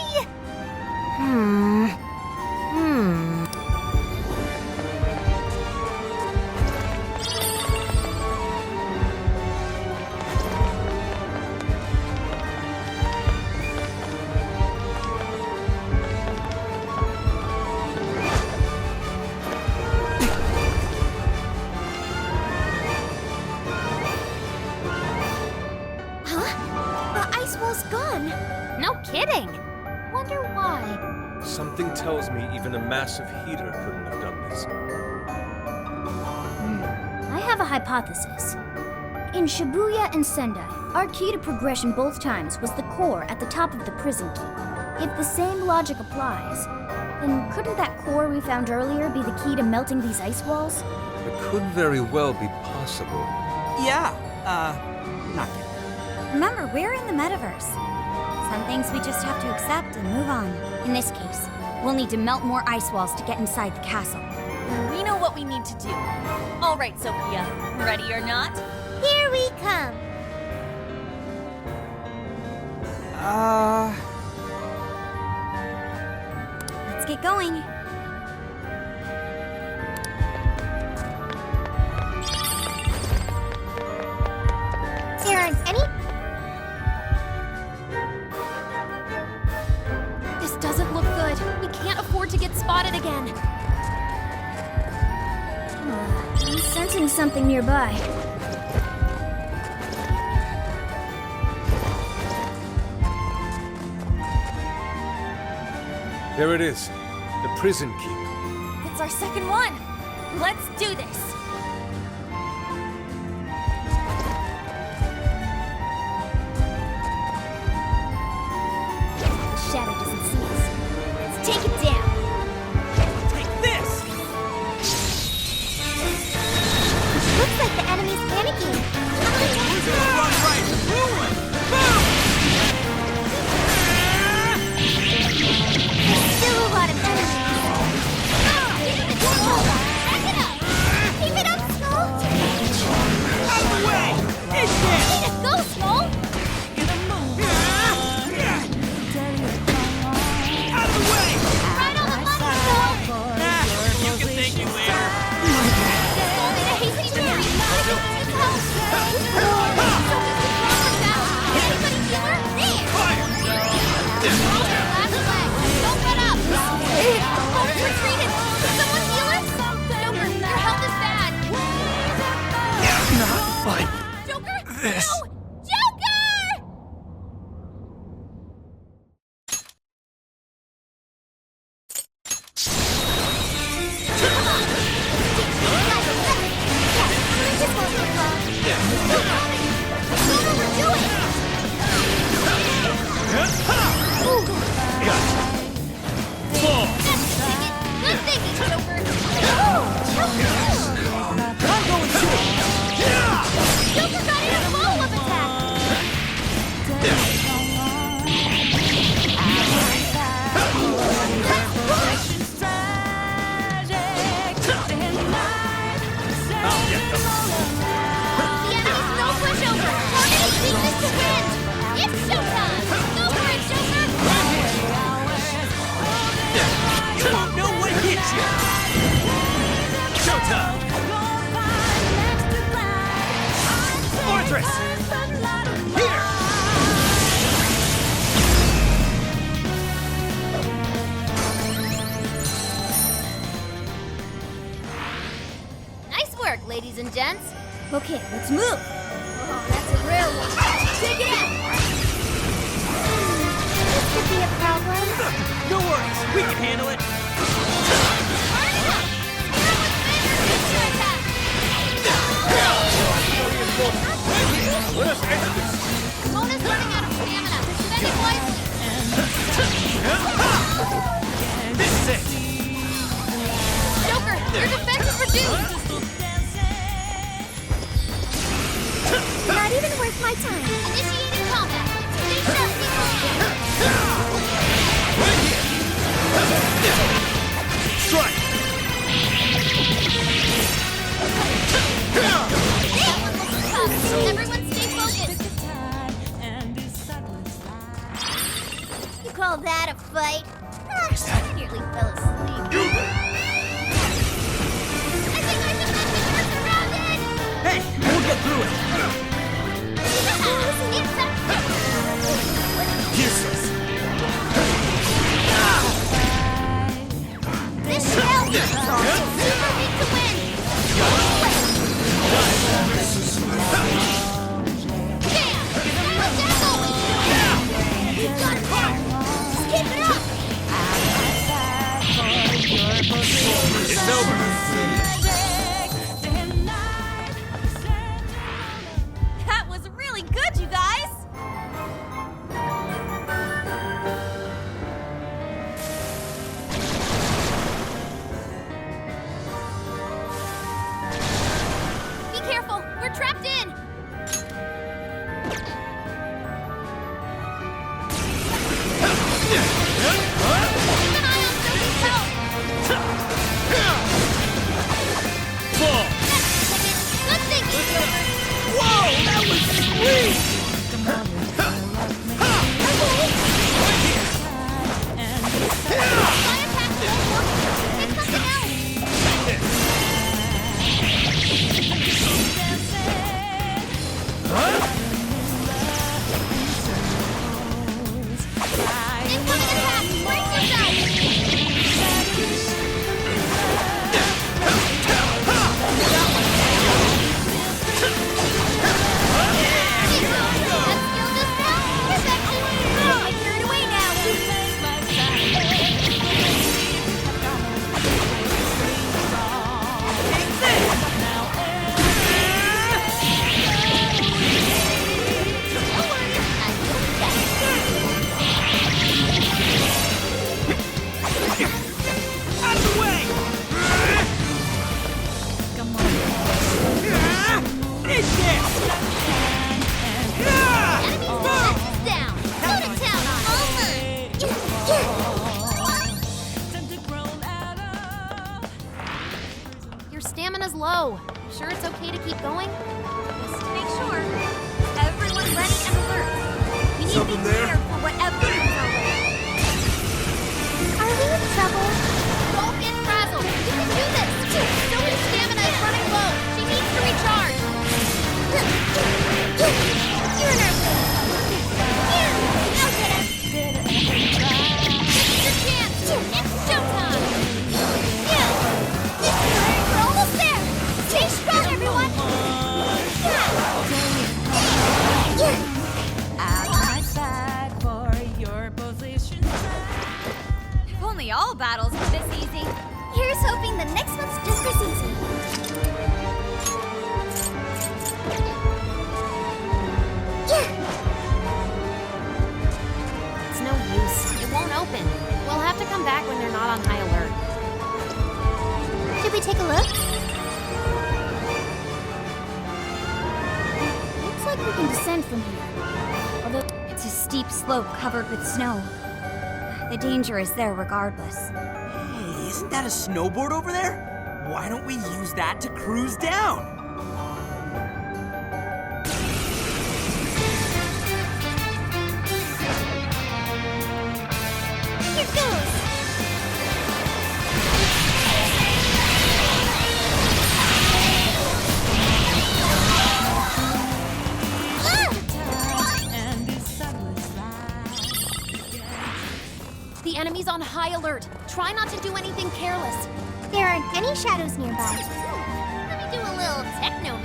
Huh? The ice wall's gone. No kidding. Wonder why. Something tells me even a massive heater couldn't have done this. I have a hypothesis. In Shibuya and Sendai, our key to progression both times was the core at the top of the prison keep. If the same logic applies, then couldn't that core we found earlier be the key to melting these ice walls? It could very well be possible. Yeah, not yet. Remember, we're in the metaverse. Some things we just have to accept and move on. In this case, we'll need to melt more ice walls to get inside the castle. We know what we need to do. All right, Sophia. Ready or not? Here we come. Let's get going. Terrence, any? This doesn't look good. We can't afford to get spotted again. I'm sensing something nearby. There it is. The prison keep. It's our second one. Let's do this. The shadow doesn't see us. Let's take it down. Take this! Looks like the enemy's panicking. Who's gonna run right? Blue one! Boom! There's still a lot of enemies. Keep it up! Keep it sense? Okay, let's move. Oh, that's a rare one. Take it out! This could be a problem. No worries, we can handle it. Let us exit this. Mona's running out of stamina. Spending wisely. This is it. Joker, your defense is reduced. Not even worth my time. Initiating combat. Stay sharp, people. Strike. Everyone stay focused. You call that a fight? I nearly fell asleep. Hey, we'll get through it. Useless. This shell is super weak to win. It's over. That was really good, you guys! Be careful, we're trapped in. Good thinking. Whoa, that was sweet. Your stamina's low. Sure it's okay to keep going? Just to make sure, everyone ready and alert. We need to be Something there? prepared for whatever comes our way. Are we in trouble? Don't get frazzled. You can do this. Sylvie's stamina is running low. She needs to recharge. You're in our way. Here, I'll get us. This is your chance. It's showtime. We're almost there. Stay strong, everyone. At my side for your position. If only all battles were this easy. Here's hoping the next one's just as easy. It's no use. It won't open. We'll have to come back when they're not on high alert. Should we take a look? Looks like we can descend from here. Although It's a steep slope covered with snow. The danger is there regardless. Hey, isn't that a snowboard over there? Why don't we use that to cruise down? here goes. The enemy's on high alert. Try not to do anything careless. There aren't any shadows nearby. Let me do a little techno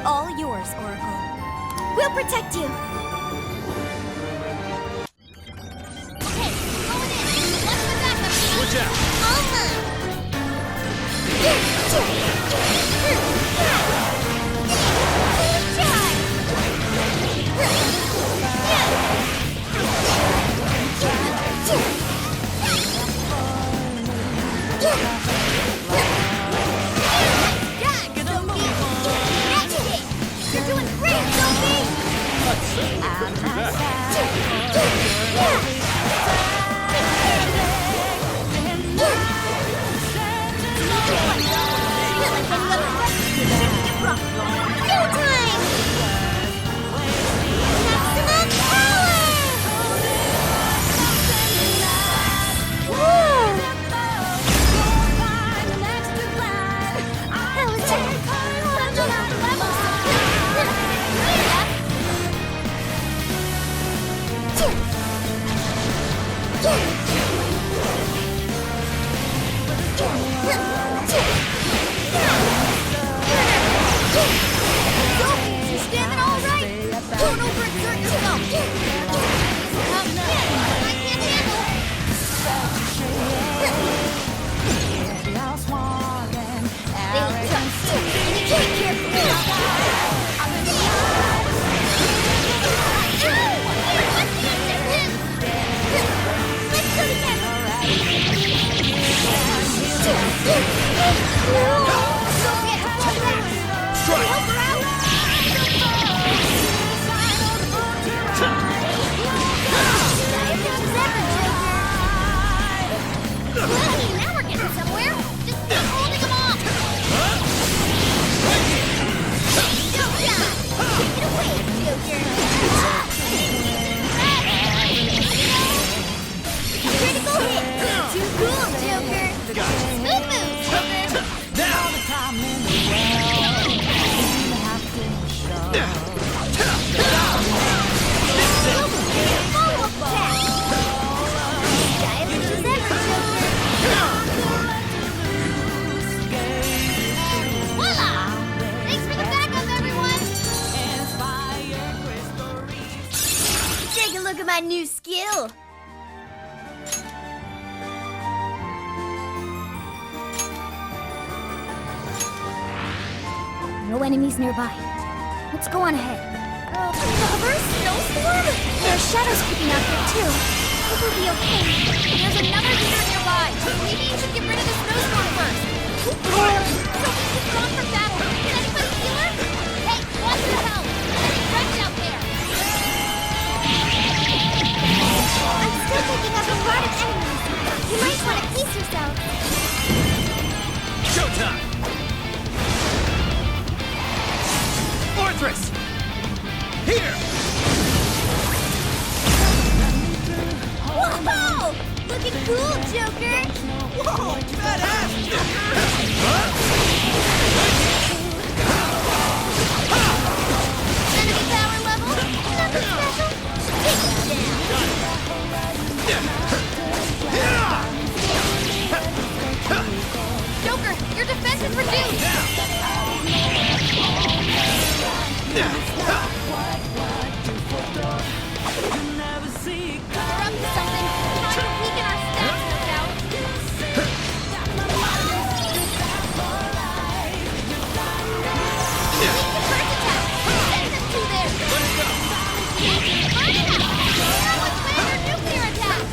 all yours, Oracle. We'll protect you. Watch out! You're doing great, Sophie! Let's see. Couldn't do that. Now we're getting somewhere. Just keep holding them off. Take it away, Joker. Critical hit. Too cool, Joker. Smooth moves, Joker. Follow-up attack. Stylish as ever, Voila! Thanks for the backup, everyone! Take a look at my new skill! No enemies nearby. Let's go on ahead. Cover? Snowstorm? There's shadows creeping out here too. Hope we'll be okay. There's another heater nearby. Maybe you should get rid of the snowstorm first. Sophie's withdrawn from battle. Can anybody heal her? Hey, watch your health. There's a wreck out there. I'm still picking up a lot of enemies. You might want to pace yourself. Showtime! Fortress! Here! Whoa! Looking cool, Joker! Whoa, badass, Joker! Enemy power level? Nothing special? Take it down! Joker, your defense is reduced. They're up to something. Trying to weaken our stats, no doubt. First attack! Send them to there! Let's go! Burn it up! What's with their nuclear attack?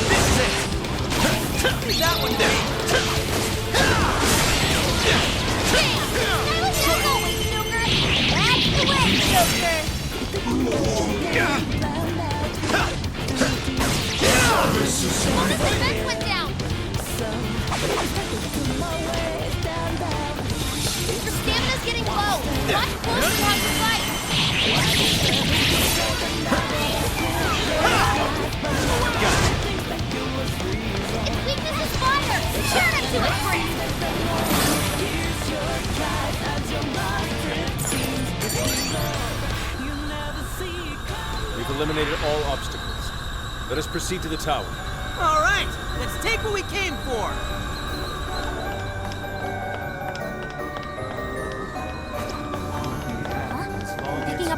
This is it! That one down! Stylish as always, Joker! That's the way, Joker! Well, this defense went down. Your stamina's getting low. Watch closely how you fight. Its weakness is fire. Turn it to it, Chris. We've eliminated all obstacles. Let us proceed to the tower. All right, let's take what we came for.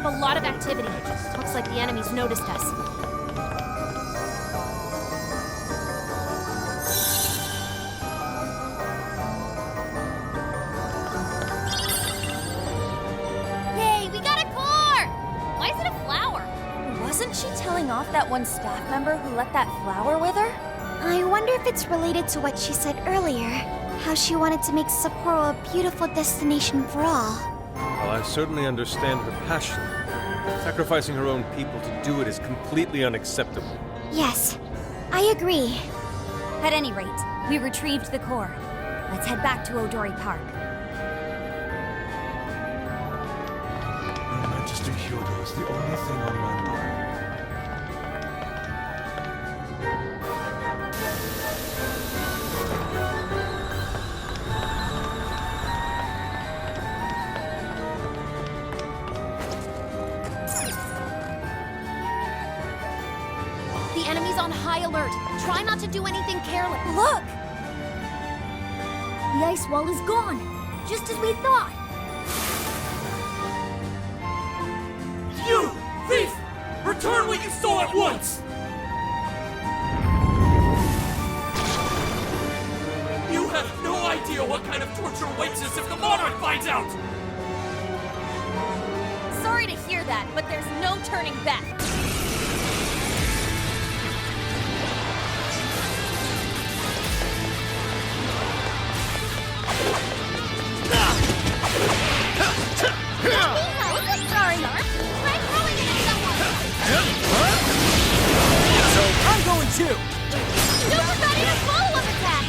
have a lot of activity. Looks like the enemies noticed us. Yay, we got a core! Why is it a flower? Wasn't she telling off that one staff member who let that flower with her? I wonder if it's related to what she said earlier. How she wanted to make Sapporo a beautiful destination for all. Well, I certainly understand her passion. Sacrificing her own people to do it is completely unacceptable. Yes, I agree. At any rate, we retrieved the core. Let's head back to Odori Park. Her Majesty Kyoto is the only thing on my mind. The enemy's on high alert. Try not to do anything careless. Look! The ice wall is gone, just as we thought. You! Thief! Return what you stole at once! You have no idea what kind of torture awaits us if the Monarch finds out! Sorry to hear that, but there's no turning back. Sorry, try throwing it at someone. So I'm going too! Joker got in a follow-up attack.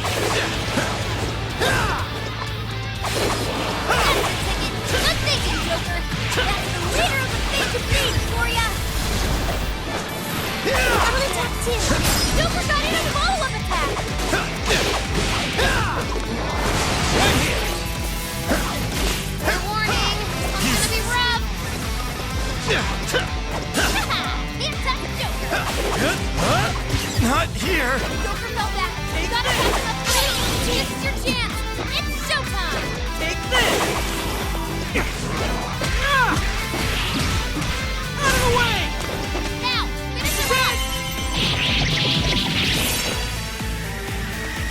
Good thinking, Joker. That's the leader of the Fate of Beast for ya. Double attack too! Joker got in a follow-up attack. Warning, this one's gonna be rough. The attack of Joker. Not here! Joker fell back. You gotta catch him up quick. This is your chance. It's showtime. Take this! Out of the way! Now, finish him off.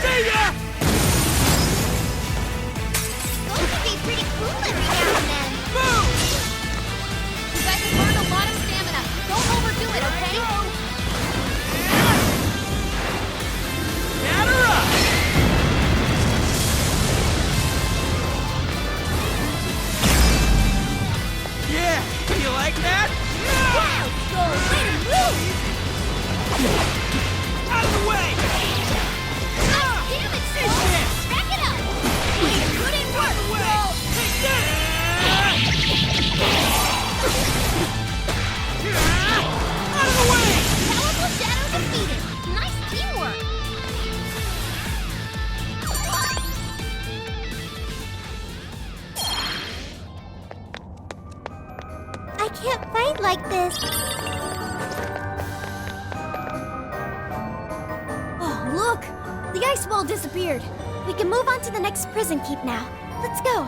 See ya! Those can be pretty cool every now and then. Move! You guys have burned a lot of stamina. Don't overdo it, okay? Batter up! Yeah, you like that? Wow, go, way to move! Out of the way! God damn it, Sid! Back it up! Put in work, bro! Take this! Out of the way! Powerful Shadow defeated. Nice teamwork. I can't fight like this. Oh, look! The ice wall disappeared. We can move on to the next prison keep now. Let's go.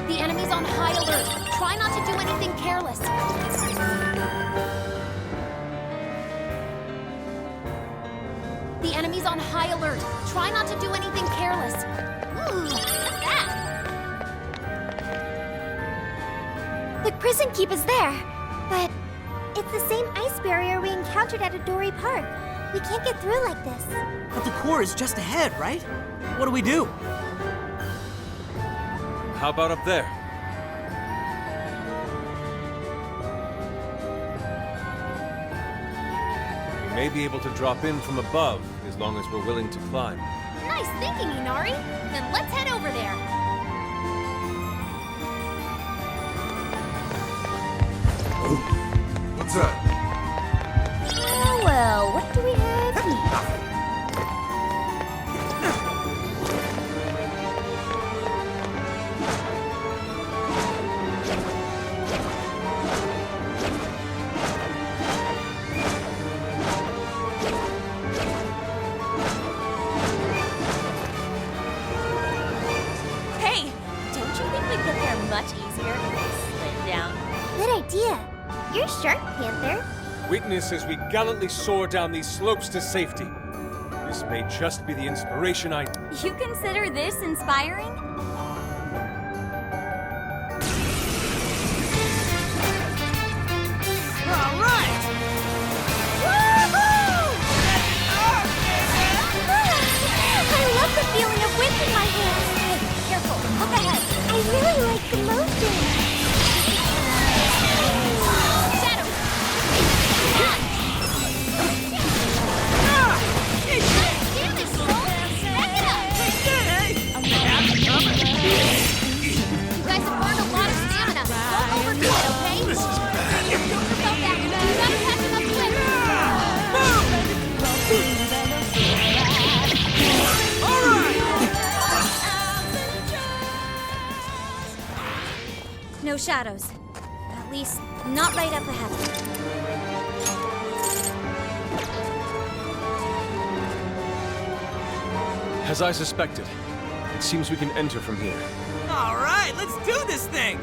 The enemy's on high alert. Try not to do anything careless. The enemy's on high alert. Try not to do anything careless. Ooh, what's that? The prison keep is there, but it's the same ice barrier we encountered at Odori Park. We can't get through like this. But the core is just ahead, right? What do we do? How about up there? We may be able to drop in from above, as long as we're willing to climb. Nice thinking, Inari. Then let's head over there. What's that? Well, what do we have here? idea. You're Shark Panther. Witness as we gallantly soar down these slopes to safety. This may just be the inspiration I... You consider this inspiring? All right! I love the feeling of wind in my hands. Hey, careful. Up ahead. I really like the motion. You guys have burned a lot of stamina. Don't overdo it, okay? This is bad. Get yourself back. You gotta catch him up quick. All right. No shadows. At least, not right up ahead. As I suspected, it seems we can enter from here. All right, let's do this thing!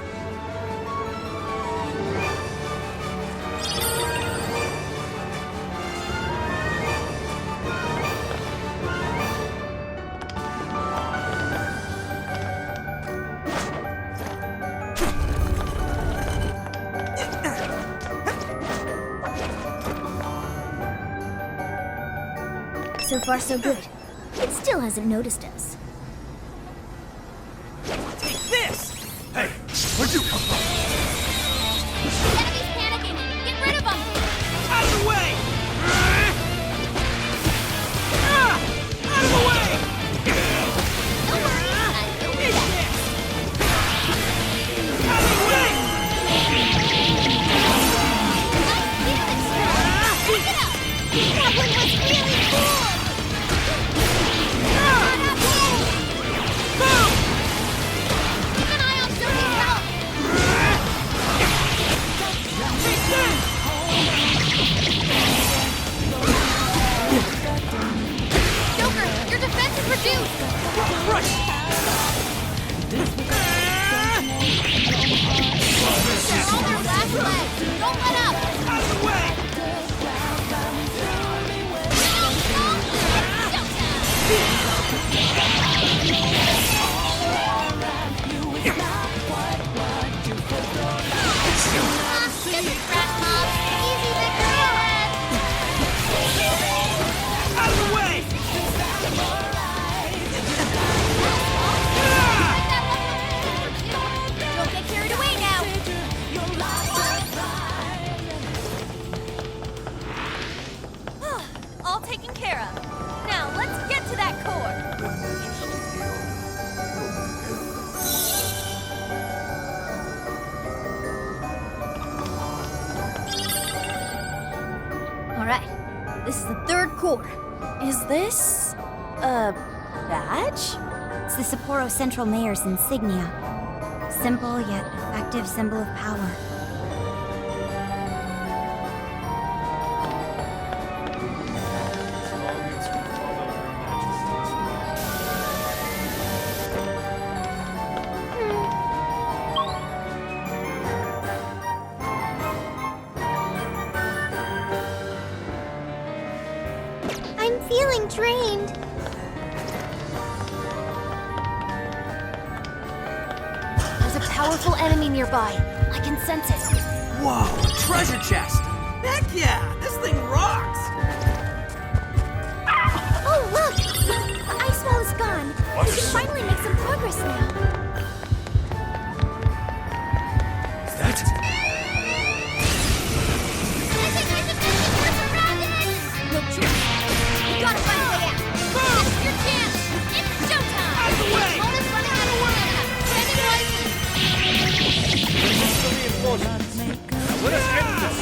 So far, so good. It still hasn't noticed us. Take this! Hey, where'd you come from? Enemy's panicking. Get rid of them. Out of the way! Out of the way! Don't worry, I will be back. Out of the way! Pick it up. That one was really cool. Keep an eye on Sophie's health. Joker, your defense is reduced. They're on their last leg. Don't let up. Out of the way! Out of the way! Don't get carried away now. All taken care of. Now, let's get to that core. All right. This is the third core. Is this a badge? It's the Sapporo Central Mayor's insignia. Simple yet effective symbol of power. I'm feeling drained. There's a powerful enemy nearby. I can sense it. Whoa, treasure chest! Heck yeah, this thing rocks! Oh, look! The ice wall is gone. We can finally make some progress now. Is that? We're surrounded! No choice. We gotta find a way out. This is your chance. It's showtime. Out of the way! Bonus running out of stamina. Spending wisely. Now let us end this!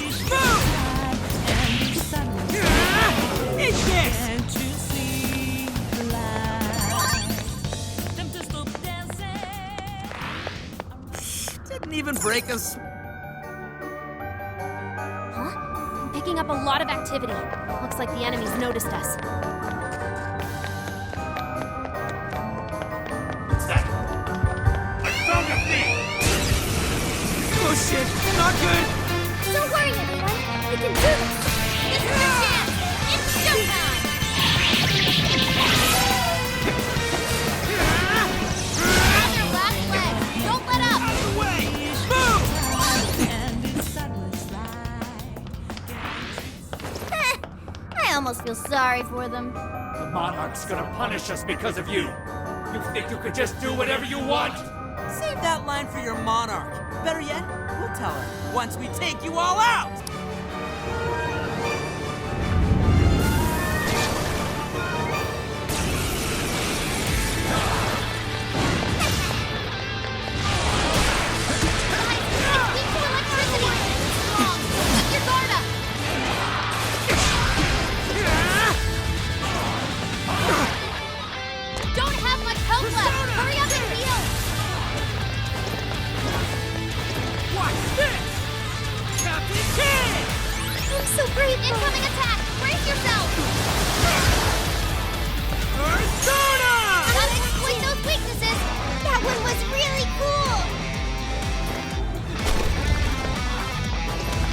It's this! Didn't even break us. Huh? I'm picking up a lot of activity. Looks like the enemy's noticed us. What's that? I found a thief! Oh shit, not good! Don't worry, everyone. We can do this. This is your chance! It's showtime! Grab your last leg! Don't let up! Out of the way! I almost feel sorry for them. The Monarch's gonna punish us because of you. You think you could just do whatever you want? Save that line for your monarch. Better yet, we'll tell her once we take you all out! Don't have much health left! Hurry up and heal! Watch this! Captain Kid! I'm so grateful. Incoming attack! Brace yourself! Persona! Gotta exploit those weaknesses! That one was really cool.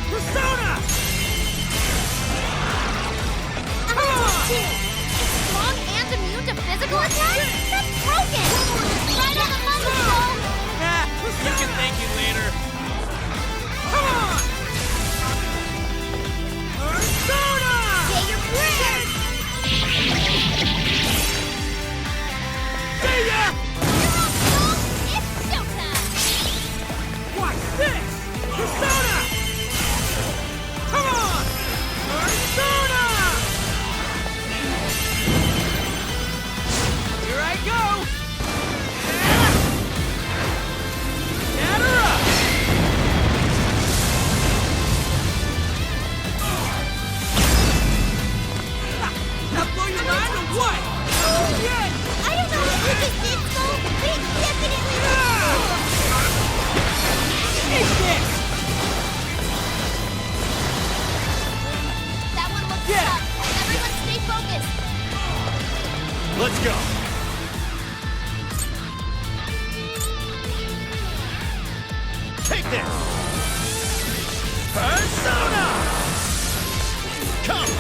Persona! Strong and immune to physical attacks? That's broken! Right on the muscle, Soul! You can thank me later. Come on! Persona! Say your prayers. See ya! You're up, Soul! It's showtime! Watch this! Persona! Come on! Persona! Here I go! Scatter up! That blow your mind or what? Oh, yeah! I don't know what you just did, Soul, but it definitely Take this! That one looks Yeah. tough. Everyone stay focused. Let's go. Take this! Persona! Come!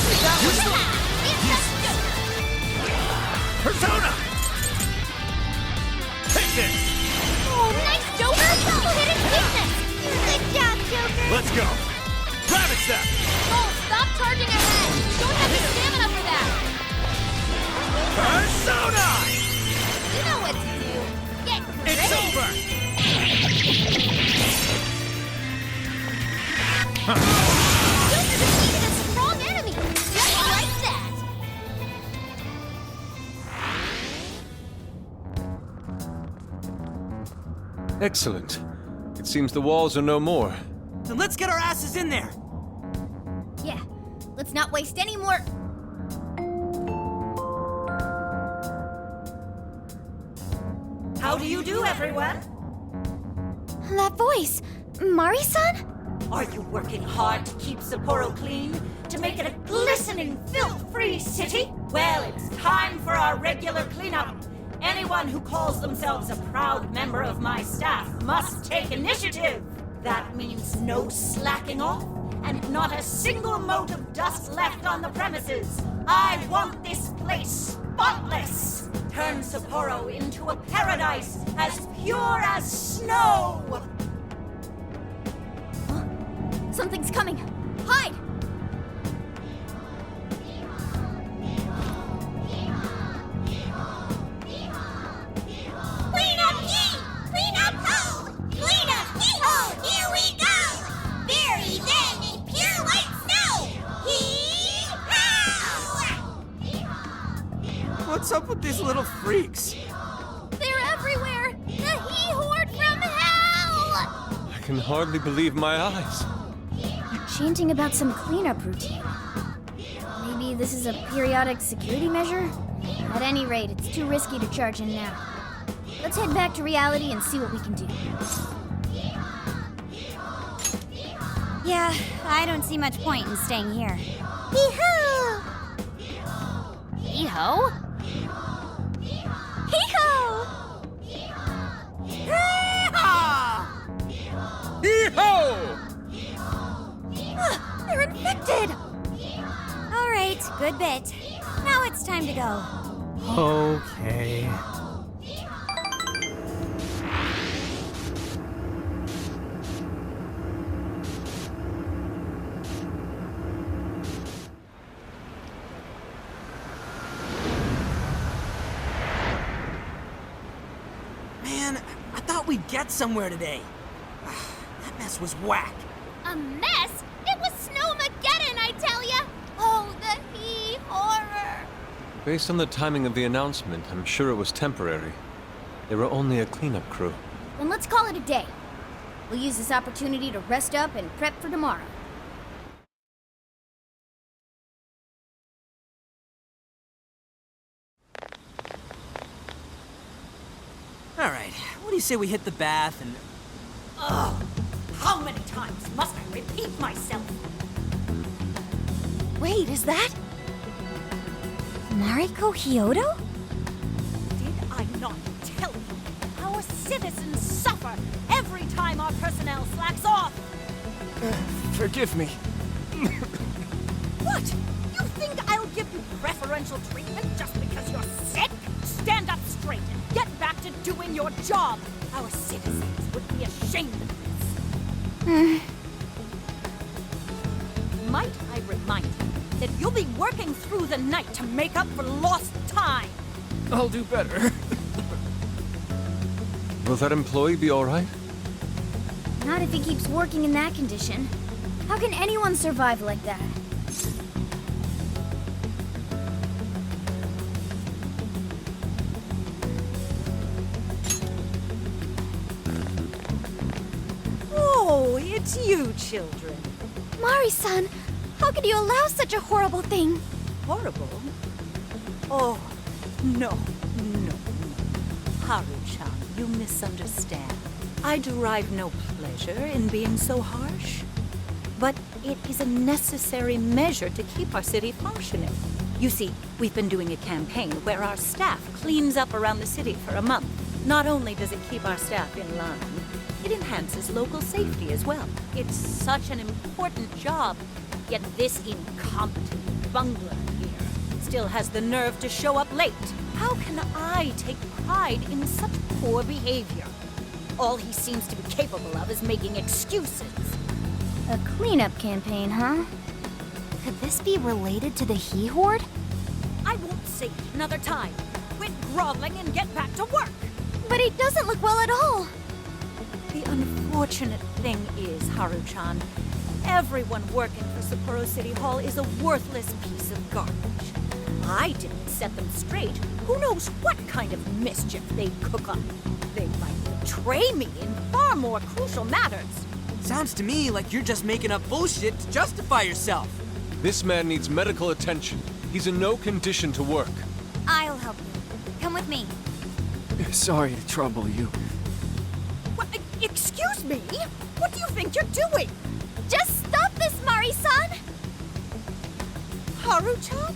It's a Joker! Persona! Take this! Oh, nice, Joker! Hidden weakness! Good job, Joker. Let's go! Rabbit step! Oh, stop charging ahead! You don't have the stamina for that! Persona! You know what to do! Get It's ready! over! Joker defeated a strong enemy! Just like that! Excellent. It seems the walls are no more. Then let's get our asses in there! Yeah, let's not waste any more. How do you do, everyone? That voice, Mari-san? Are you working hard to keep Sapporo clean? To make it a glistening, filth-free city? Well, it's time for our regular cleanup. Anyone who calls themselves a proud member of my staff must take initiative. That means no slacking off, and not a single mote of dust left on the premises. I want this place spotless. Turn Sapporo into a paradise as pure as snow. Something's coming. Hide! Clean up ye! Clean up ho! Clean up hee-ho! Here we go! Bury them in pure white snow! Hee-haw! What's up with these little freaks? They're everywhere! The He-Horde from hell! I can hardly believe my eyes. Chanting about some cleanup routine. Maybe this is a periodic security measure? At any rate, it's too risky to charge in now. Let's head back to reality and see what we can do. Yeah, I don't see much point in staying here. Hee-ho! Hee-ho? Hee-ho! Hee-haw! Yeehaw! They're infected! Alright, good bit. Now it's time to go. Okay. Man, I thought we'd get somewhere today. That mess was whack. A mess? It was Snowmageddon, I tell ya! Oh, the horror! Based on the timing of the announcement, I'm sure it was temporary. They were only a cleanup crew. Then let's call it a day. We'll use this opportunity to rest up and prep for tomorrow. Alright, what do you say we hit the bath and... Ugh! How many times must I repeat myself? Wait, is that... Mariko Hyodo? Did I not tell you? Our citizens suffer every time our personnel slacks off! Forgive me. What? You think I'll give you preferential treatment just because you're sick? Stand up straight and get back to doing your job! Our citizens would be ashamed of this. Might I remind you that you'll be working through the night to make up for lost time? I'll do better. Will that employee be alright? Not if he keeps working in that condition. How can anyone survive like that? Oh, it's you, children. Mari-san, how could you allow such a horrible thing? Horrible? Oh, no. Haru-chan, you misunderstand. I derive no pleasure in being so harsh. But it is a necessary measure to keep our city functioning. You see, we've been doing a campaign where our staff cleans up around the city for a month. Not only does it keep our staff in line, it enhances local safety as well. It's such an important job, yet this incompetent bungler here still has the nerve to show up late. How can I take pride in such poor behavior? All he seems to be capable of is making excuses. A cleanup campaign, huh? Could this be related to the He Horde? I won't say it another time. Quit groveling and get back to work. But he doesn't look well at all. The unfortunate thing is, Haru-chan, everyone working for Sapporo City Hall is a worthless piece of garbage. I didn't set them straight. Who knows what kind of mischief they'd cook up? They might betray me in far more crucial matters. Sounds to me like you're just making up bullshit to justify yourself. This man needs medical attention. He's in no condition to work. I'll help you. Come with me. Sorry to trouble you. What? Excuse me? What do you think you're doing? Just stop this, Mari-san! Haru-chan?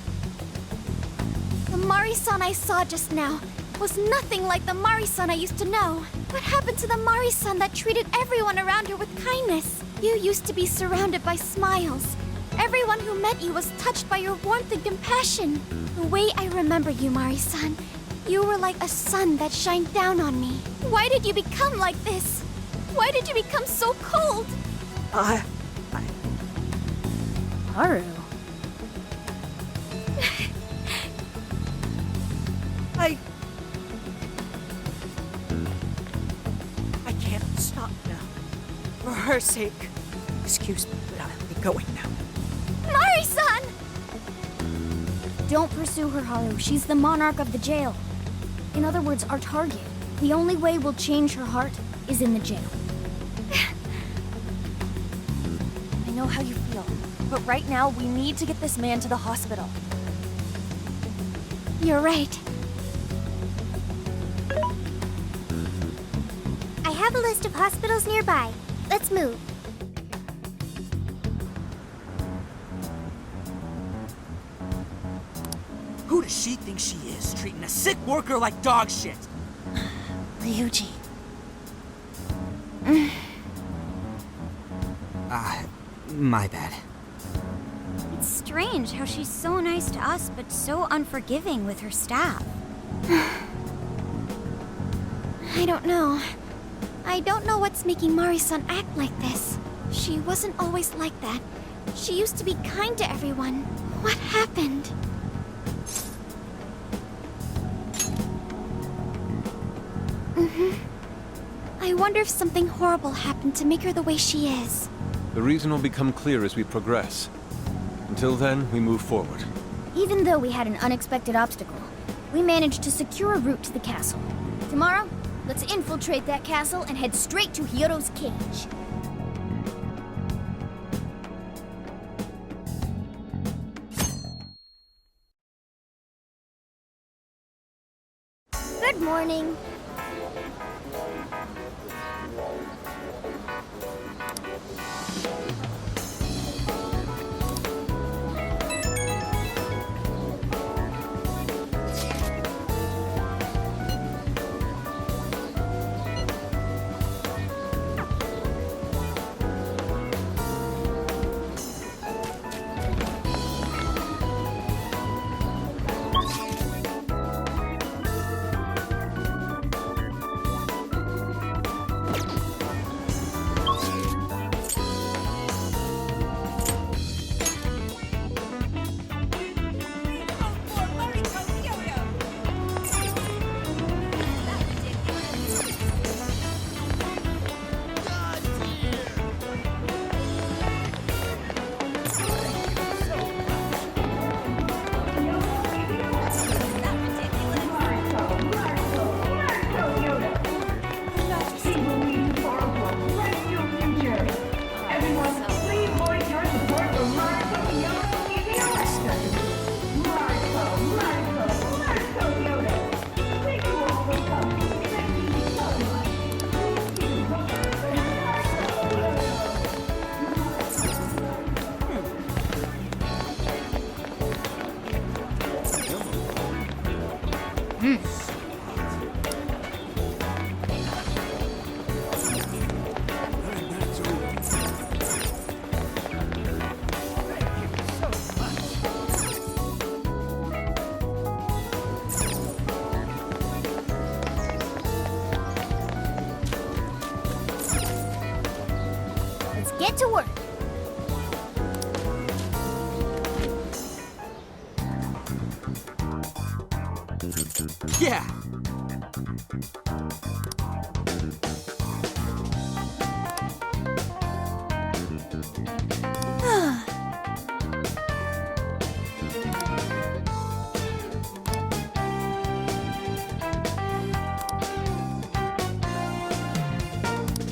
The Mari-san I saw just now was nothing like the Mari-san I used to know. What happened to the Mari-san that treated everyone around her with kindness? You used to be surrounded by smiles. Everyone who met you was touched by your warmth and compassion. The way I remember you, Mari-san, you were like a sun that shined down on me. Why did you become like this? Why did you become so cold? Haru. I can't stop now. For her sake. Excuse me, but I'll be going now. Mari-san! Don't pursue her, Haru. She's the monarch of the jail. In other words, our target. The only way we'll change her heart is in the jail. I know how you feel, but right now we need to get this man to the hospital. You're right. I have a list of hospitals nearby. Let's move. Who does she think she is, treating a sick worker like dog shit? Ryuji. My bad. It's strange how she's so nice to us, but so unforgiving with her staff. I don't know. I don't know what's making Mari-san act like this. She wasn't always like that. She used to be kind to everyone. What happened? I wonder if something horrible happened to make her the way she is. The reason will become clear as we progress. Until then, we move forward. Even though we had an unexpected obstacle, we managed to secure a route to the castle. Tomorrow, let's infiltrate that castle and head straight to Hyodo's cage. Good morning. Get to work. Yeah!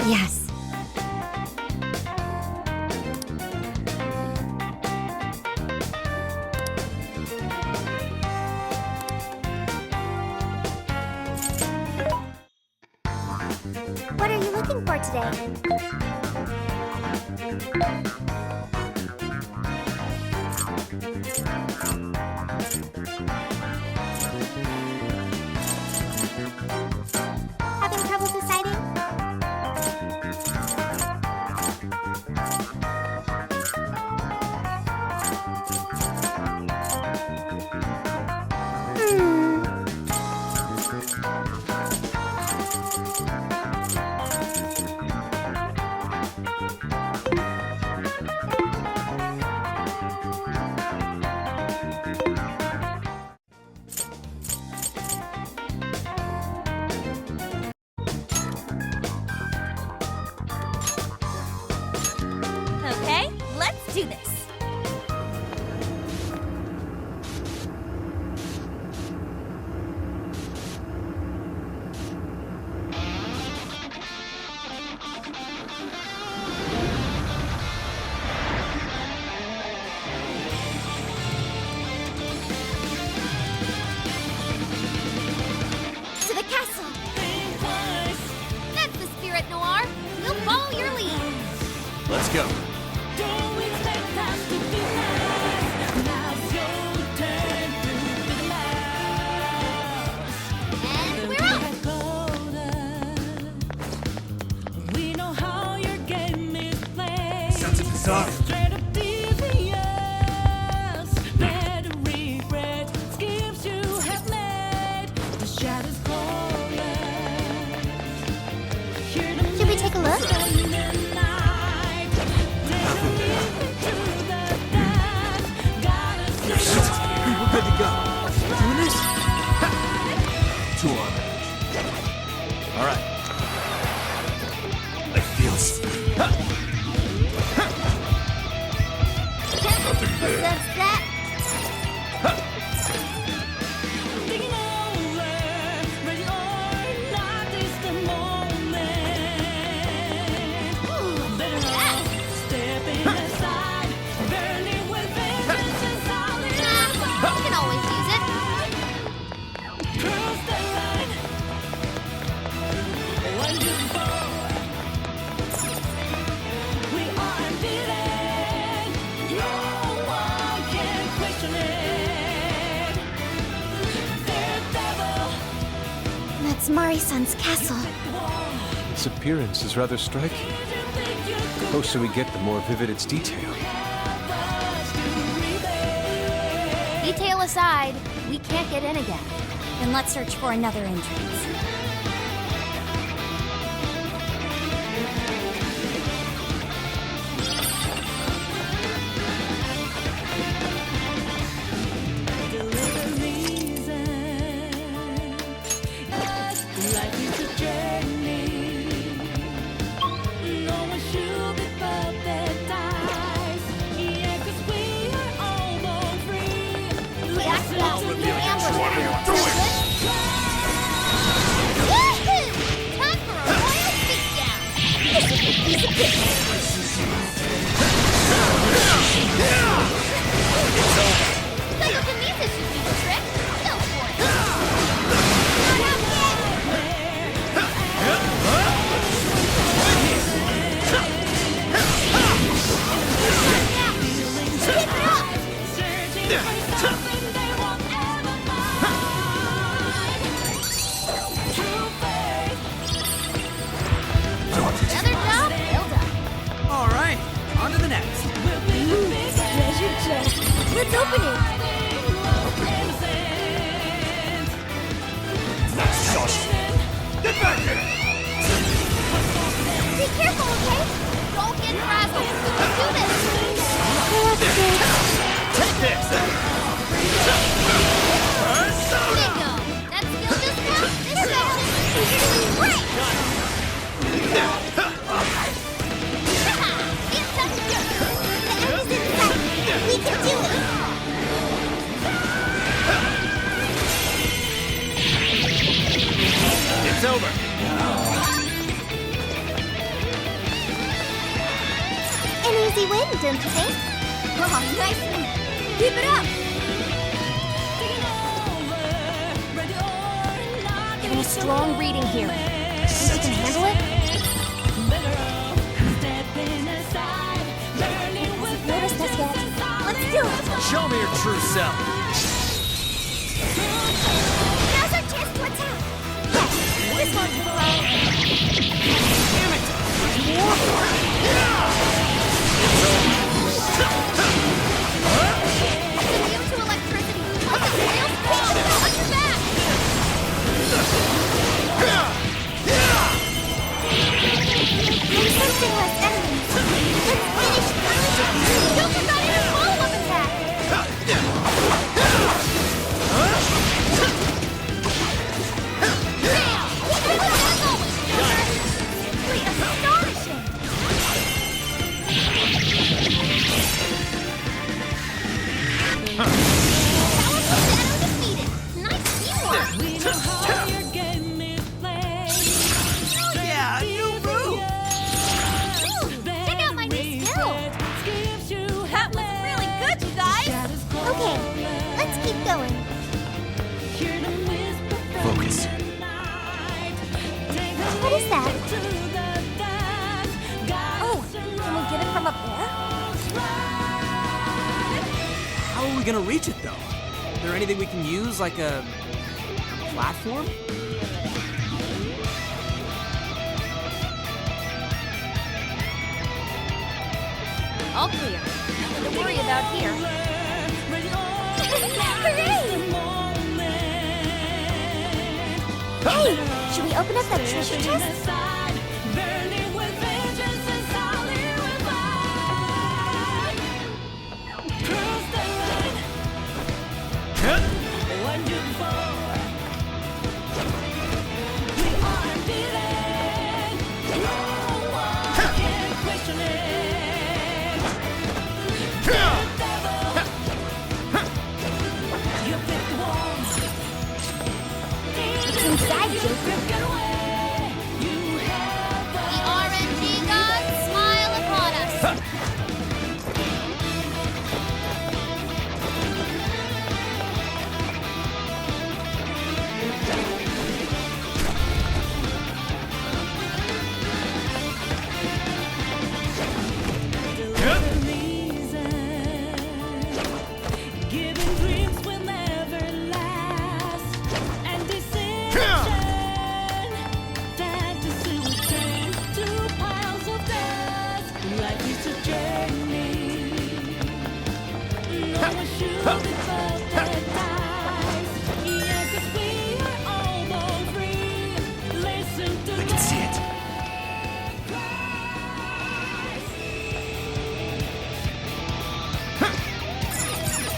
Yes. What are you looking for today? Having trouble deciding? Okay, let's do this. To the castle! That's the spirit, Noir. We'll follow your lead. Let's go. And we're off. talking. Should we take a look? We're good to go. Doing this? Too on edge. All right. I feel nothing there. That's that. You can always use it. That's Mari-san's castle. Its appearance is rather striking. The closer we get, the more vivid its detail. Detail aside, we can't get in again. Then let's search for another entrance. All right, on to the next. Treasure chest. Let's open it. Get back here! Be careful, okay? Don't get frazzled. Do this. Take this! Bingo. That skill discount is great. We can do it. It's over. An easy win, don't you think? Oh, nice. Keep it up. Getting a strong reading here. Think you can handle it? Hasn't noticed us yet. Let's do it. Show me your true self. Now's our chance to attack. Yes, this one's wrong. Damn it! Immune to electricity. Like a real speed. Watch your back. I'm sensing less enemies. Let's finish. Joker got in a follow-up attack. Simply astonishing. Yeah, new move! Check out my new skill. That was really good, you guys! Okay, let's keep going. Focus. What is that? Oh, can we get it from up there? How are we gonna reach it, though? Is there anything we can use, like a platform? All clear. Nothing to worry about here. Hey! Should we open up that treasure chest? Inside, Joker. The RNG gods smile upon us. I can see it.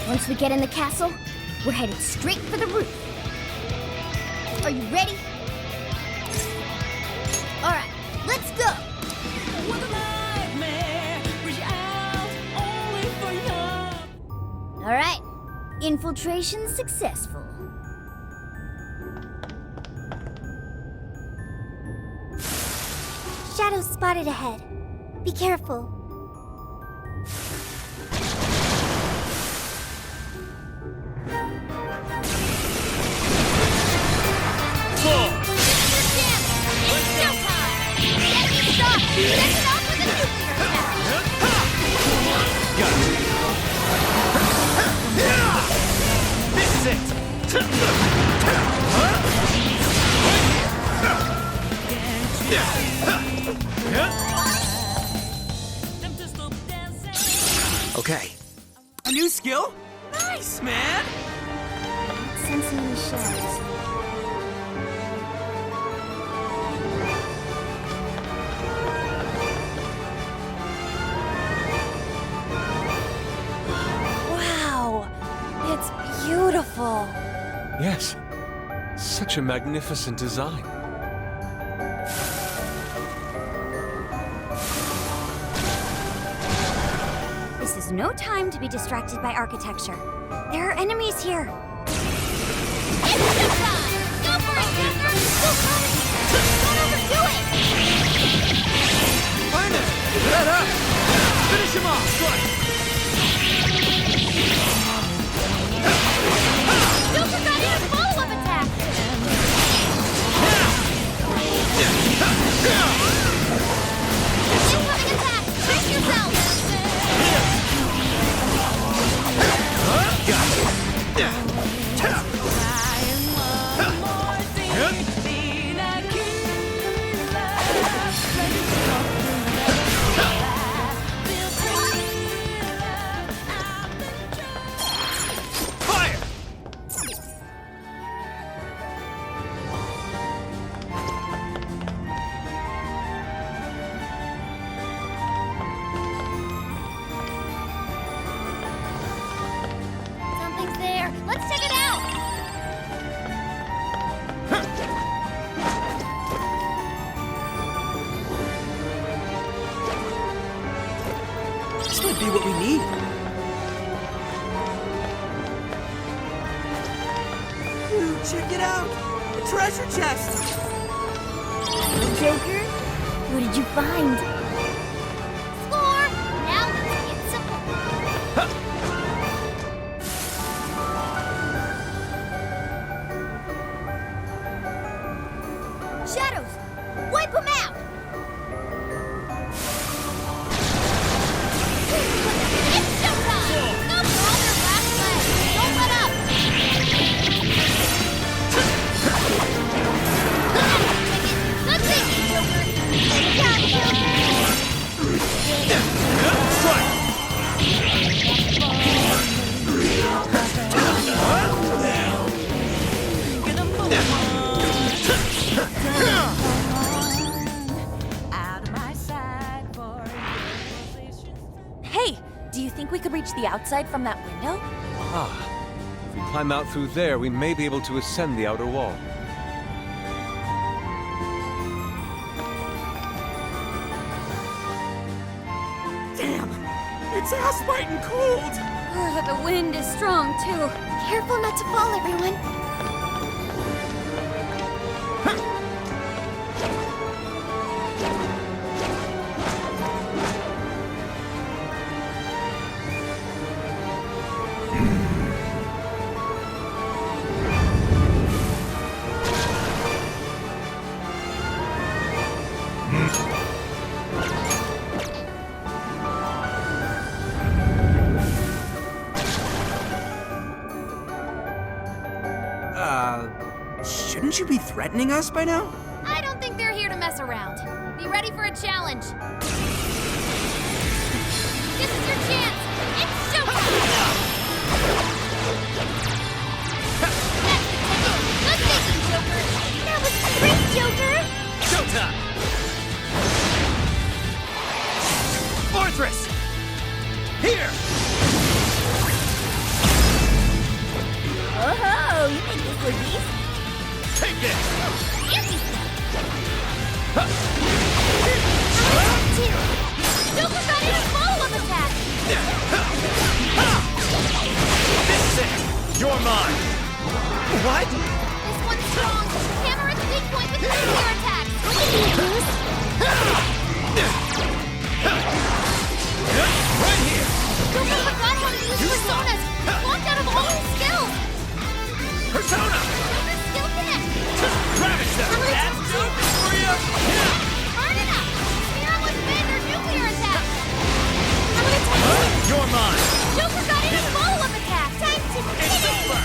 Once we get in the castle, we're headed straight for the roof. Are you ready? All right, let's go. All right, infiltration successful. Shadows spotted ahead. Be careful. This is it! Okay. A new skill? Nice, man! Sensing the shadows. Wow, it's beautiful. Yes. Such a magnificent design. This is no time to be distracted by architecture. There are enemies here. It's showtime! Go for it, Joker! Go for it! Don't overdo it! Find it! Let up! Finish him off! Joker got in a follow-up attack! Incoming attack! Brace yourself! Something's there. Let's check it out. This might be what we need. Ooh, check it out! The treasure chest! Joker, what did you find? Score! Now let's get simple. Shadows, wipe them out! It's showtime! Go for all their last legs! Don't let up! Good thinking, Joker! Good job, Joker! Strike! Do you think we could reach the outside from that window? Ah, if we climb out through there, we may be able to ascend the outer wall. Damn! It's ass-biting cold! The wind is strong, too. Careful not to fall, everyone. Shouldn't you be threatening us by now? I don't think they're here to mess around. Be ready for a challenge. This is your chance. It's showtime! Good thinking, Joker. That was great, Joker! Showtime! Fortress! Here! Oh, you think this was easy? Take it! Joker got in a follow-up attack! This is it! You're mine! What? This one's strong. Hammer its weak point with nuclear attacks! Right here! Joker forgot how to use personas! Locked out of all his skills! Persona! Joker's skill connect! Ravage them! That's Joker for you! Hard enough! Spear with wind or nuclear attack! You're mine! Joker got in a follow-up attack! Time to It's over!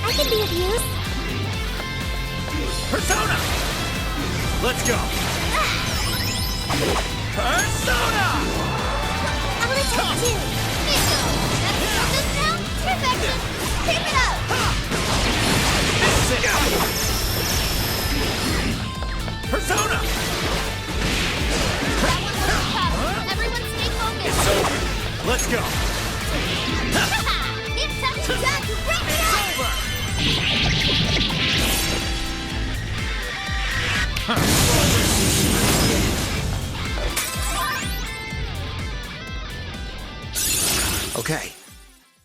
I can be of use. Persona! Let's go! Persona! I'm gonna take two. Bingo! That's this now? Perfection! Keep it up! This is it! Persona! That one was tough. Everyone stay focused. It's over. Let's go! It's time to wrap it up! It's over! Okay,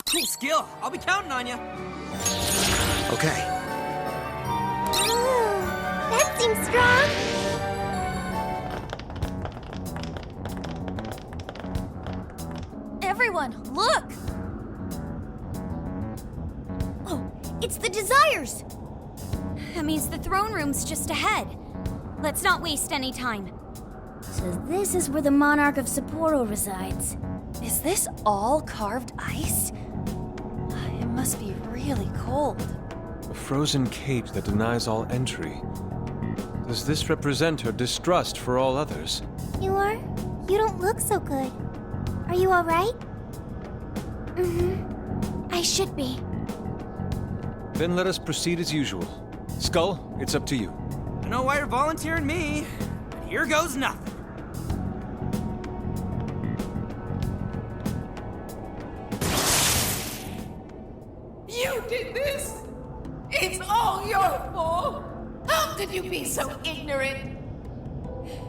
Cool skill. I'll be counting on you. okay. Ooh, that seems strong. Everyone, look! Oh, it's the Desires! That means the throne room's just ahead. Let's not waste any time. So this is where the Monarch of Sapporo resides. Is this all carved ice? It must be really cold. A frozen cage that denies all entry. Does this represent her distrust for all others? You are? You don't look so good. Are you alright? I should be. Then let us proceed as usual. Skull, it's up to you. I don't know why you're volunteering me, but here goes nothing. You did this! It's all your fault! How could you be so ignorant?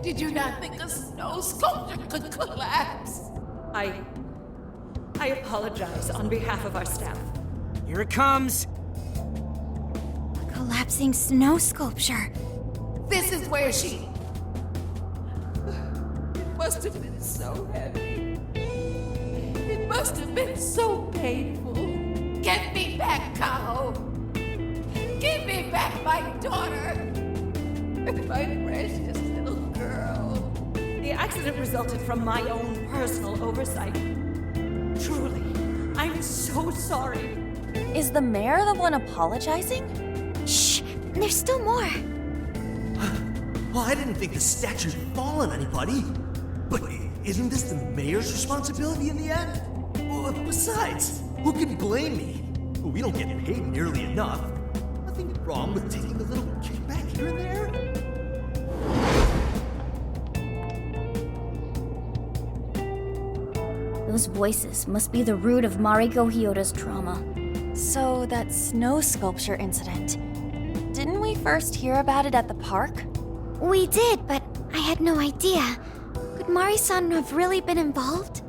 Did you not think a snow sculpture could collapse? I apologize on behalf of our staff. Here it comes. Collapsing snow sculpture. This is where she... It must have been so heavy. It must have been so painful. Get me back, Kaho. Give me back my daughter. My precious little girl. The accident resulted from my own personal oversight. Truly, I'm so sorry. Is the mayor the one apologizing? Shh! There's still more. Well, I didn't think the statue'd fall on anybody. But isn't this the mayor's responsibility in the end? Well, besides, who can blame me? We don't get paid nearly enough. Nothing wrong with taking a little kickback here and there. Those voices must be the root of Mariko Hyoda's trauma. So, that snow sculpture incident. Didn't we first hear about it at the park? We did, but I had no idea. Could Mari-san have really been involved?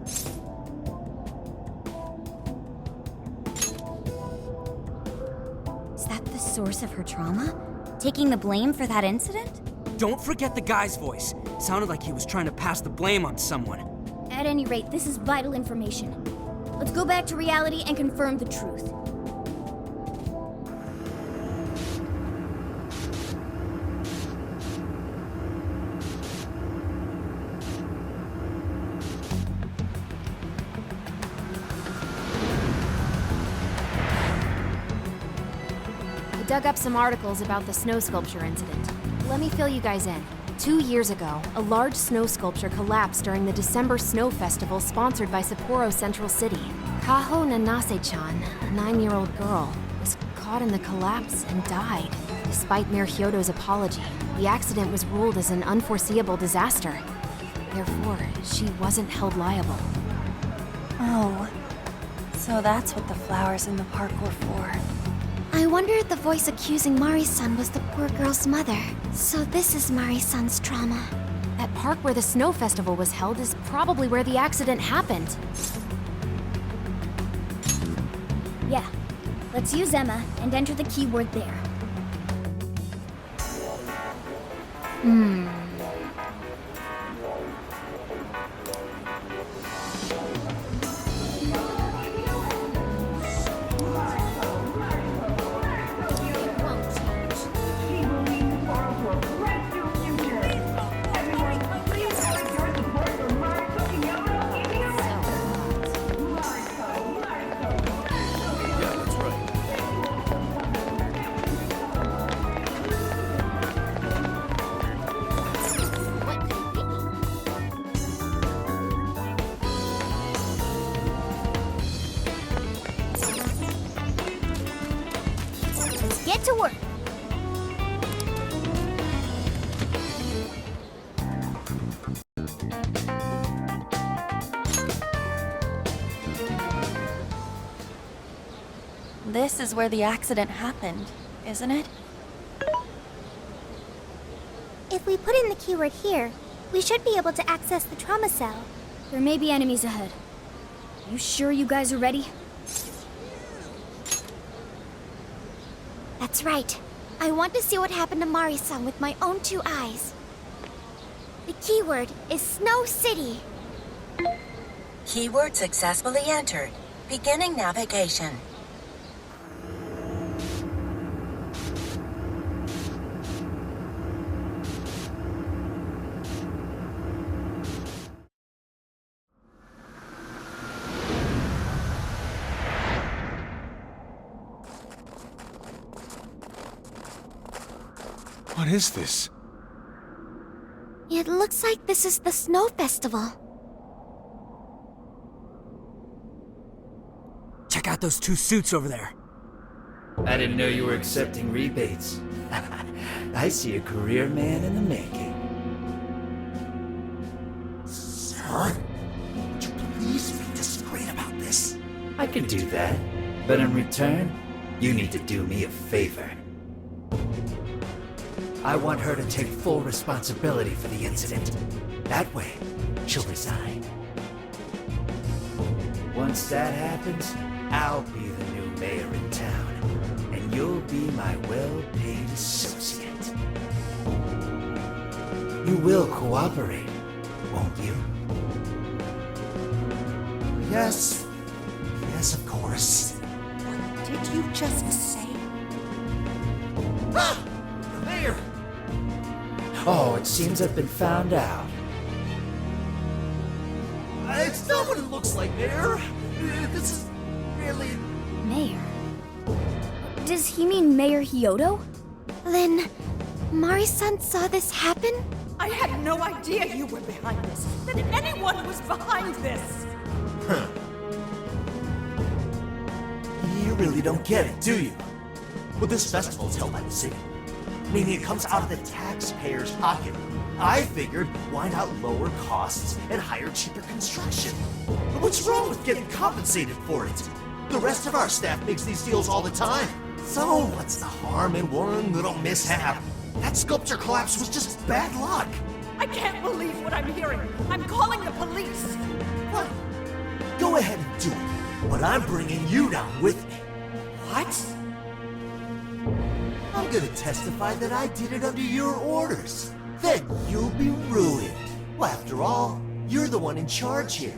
Is that the source of her trauma? Taking the blame for that incident? Don't forget the guy's voice. Sounded like he was trying to pass the blame on someone. At any rate, this is vital information. Let's go back to reality and confirm the truth. I dug up some articles about the snow sculpture incident. Let me fill you guys in. 2 years ago, a large snow sculpture collapsed during the December Snow Festival sponsored by Sapporo Central City. Kaho Nanase-chan, a 9-year-old girl, was caught in the collapse and died. Despite Mayor Hyodo's apology, the accident was ruled as an unforeseeable disaster. Therefore, she wasn't held liable. Oh, so that's what the flowers in the park were for. I wonder if the voice accusing Mari-san was the poor girl's mother. So this is Mari-san's trauma. That park where the snow festival was held is probably where the accident happened. Yeah. Let's use Emma and enter the keyword there. Get to work. This is where the accident happened, isn't it? If we put in the keyword here, we should be able to access the trauma cell. There may be enemies ahead. You sure you guys are ready? That's right. I want to see what happened to Mari-san with my own 2 eyes. The keyword is Snow City. Keyword successfully entered. Beginning navigation. What is this? It looks like this is the Snow Festival. Check out those 2 suits over there. I didn't know you were accepting rebates. I see a career man in the making. Sir, would you please be discreet about this? I can do that, but in return, you need to do me a favor. I want her to take full responsibility for the incident. That way, she'll resign. Once that happens, I'll be the new mayor in town, and you'll be my well-paid associate. You will cooperate, won't you? Yes. Yes, of course. What did you just say? Ah! The mayor! Oh, it seems I've been found out. It's not what it looks like, Mayor. This is really... Mayor? Does he mean Mayor Hyodo? Then, Mari-san saw this happen? I had no idea you were behind this, that anyone was behind this. Huh. You really don't get it, do you? Well, this festival's held by the city, meaning it comes out of the taxpayer's pocket. I figured, why not lower costs and hire cheaper construction? But what's wrong with getting compensated for it? The rest of our staff makes these deals all the time. So what's the harm in one little mishap? That sculpture collapse was just bad luck. I can't believe what I'm hearing. I'm calling the police. What? Go ahead and do it, but I'm bringing you down with me. What? I'm gonna testify that I did it under your orders. Then you'll be ruined. Well, after all, you're the one in charge here.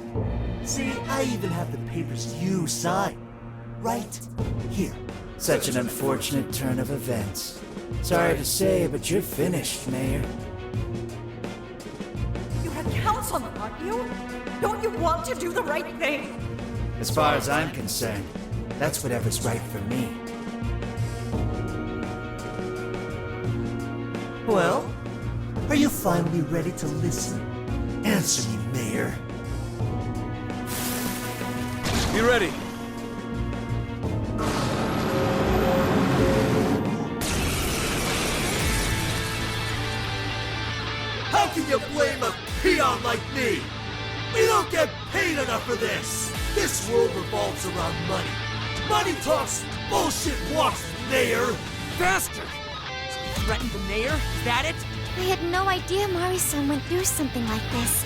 See, I even have the papers you signed. Right here. Such an unfortunate turn of events. Sorry to say, but you're finished, Mayor. You're a councilman, aren't you? Don't you want to do the right thing? As far as I'm concerned, that's whatever's right for me. Well, are you finally ready to listen? Answer me, Mayor. Be ready. How can you blame a peon like me? We don't get paid enough for this. This world revolves around money. Money talks, bullshit walks, Mayor. Faster! So you threatened the mayor? Is that it? I had no idea Mari-san went through something like this.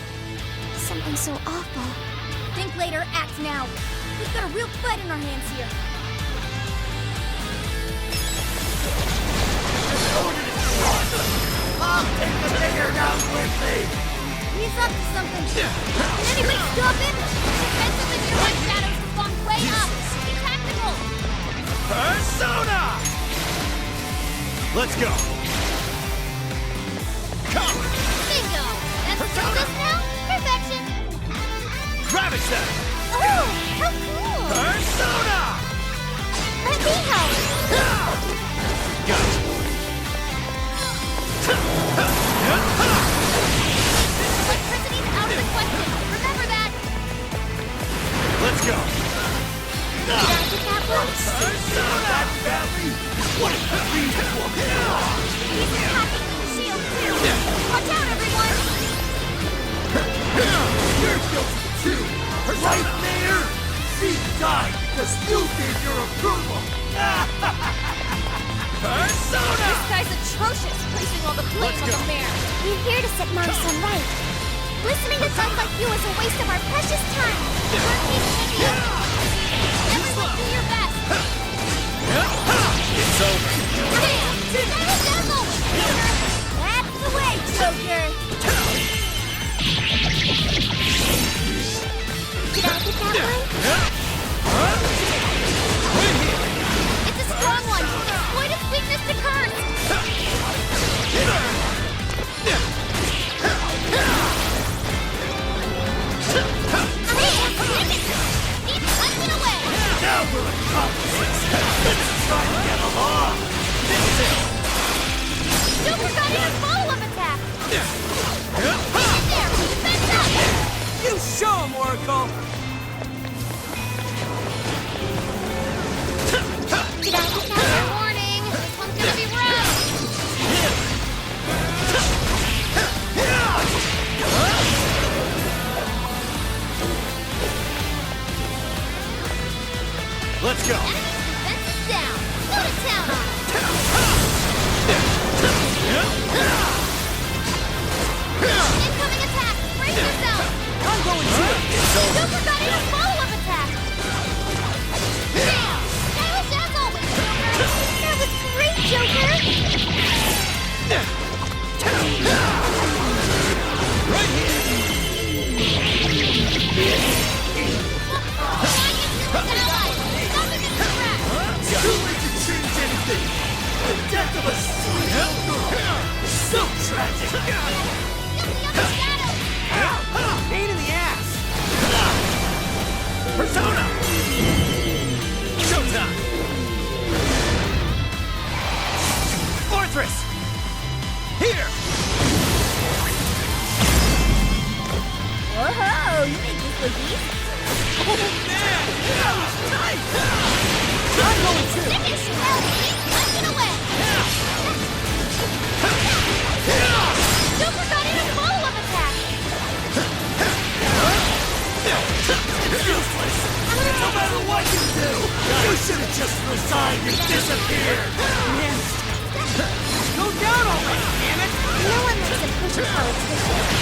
Something so awful. Think later, act now. We've got a real fight in our hands here. I'll take the mayor down with me. He's up to something. Can anybody stop him? Defensive and your white shadows have gone way up. Be tactical. Persona! Let's go. Come! Bingo! That's this now? Perfection! Ravage them! Oh, how cool! Persona! Let me help! Gotcha. Electricity's out of the question. Remember that. Let's go. Did I get that one? Persona! What is the reason for me? He's attacking the shield too! Watch out, everyone! You're guilty too, right, Mayor? She died because you gave your approval. Persona! This guy's atrocious, placing all the blame on the mayor. We're here to set Mari-san right. Listening to talk like you is a waste of our precious time. Everyone do your best. It's over. Damn! That's the way, Joker! Did I get that one? It's a strong one. Exploit its weakness to curse. Now we're accomplices. Let's try to get along. Joker got in a follow-up attack. There, defense up. You show him, Oracle! Did I get that one? Warning, this one's gonna be rough. Let's go. Defense is down. Go to town on him. Incoming attack. Brace yourself. I'm going to! It's over. Joker got in a follow-up attack. Damn. Stylish as always, Joker. That was great, Joker! Right here. Too late to change anything. The death of a sweet girl. So tragic. Pain in the ass! couple of these. Oh, man! Tight! I'm going to! Stickish! Punch it away! Super got in a follow-up attack! It's useless! No matter what you do, you should have just resigned and disappeared! Man, go down already, damn it! No one likes a pushy politician.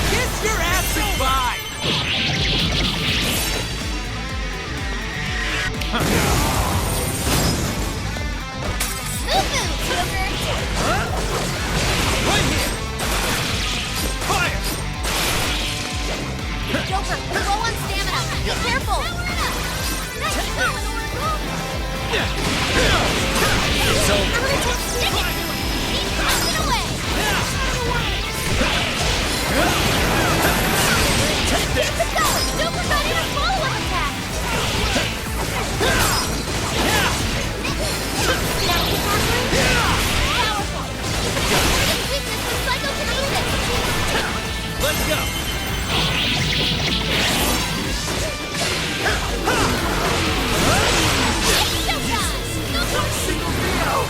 Kiss your ass goodbye! Moo-moo, Joker! Right here! Fire! Joker, we're low on stamina. Be careful. It's over. Stick it to him. Keep punching away. Take this! Keep it going. Joker got in a follow-up attack. Powerful. Avoiding weakness with psychokinesis. Let's go! Single me out!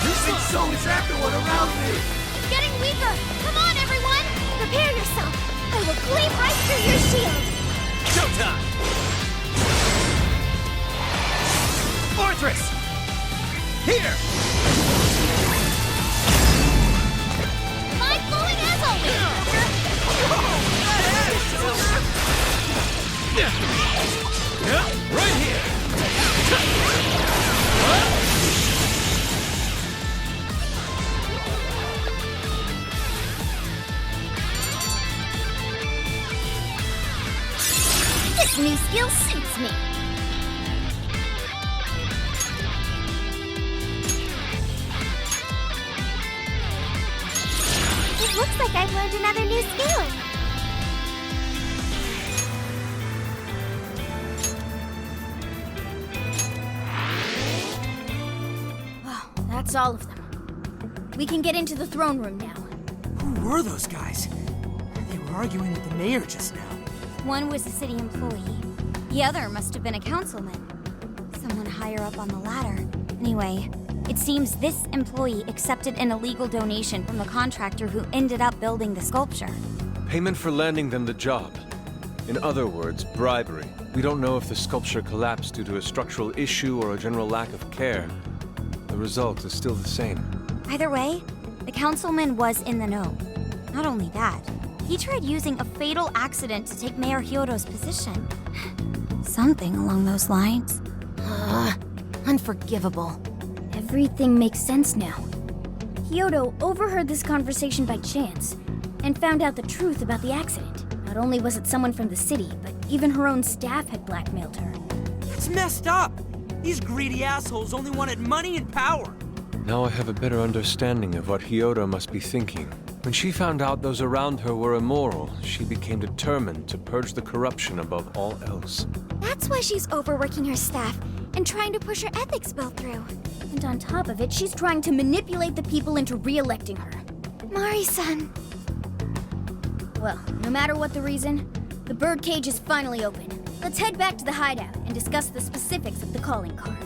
Using souls everyone around me! Getting weaker. Come on, everyone. Prepare yourself. I will cleave right through your shield. Showtime! Fortress! Here! Mind blowing as always, Right here! This new skill suits me. It looks like I've learned another new skill. That's all of them. We can get into the throne room now. Who were those guys? They were arguing with the mayor just now. One was a city employee. The other must have been a councilman. Someone higher up on the ladder. Anyway, it seems this employee accepted an illegal donation from the contractor who ended up building the sculpture. Payment for landing them the job. In other words, bribery. We don't know if the sculpture collapsed due to a structural issue or a general lack of care. The result is still the same. Either way, the councilman was in the know. Not only that, he tried using a fatal accident to take Mayor Hyodo's position. Something along those lines. Unforgivable. Everything makes sense now. Hyodo overheard this conversation by chance and found out the truth about the accident. Not only was it someone from the city, but even her own staff had blackmailed her. That's messed up! These greedy assholes only wanted money and power! Now I have a better understanding of what Hyodo must be thinking. When she found out those around her were immoral, she became determined to purge the corruption above all else. That's why she's overworking her staff and trying to push her ethics bill through. And on top of it, she's trying to manipulate the people into re-electing her. Mari-san. Well, no matter what the reason, the birdcage is finally open. Let's head back to the hideout and discuss the specifics of the calling card.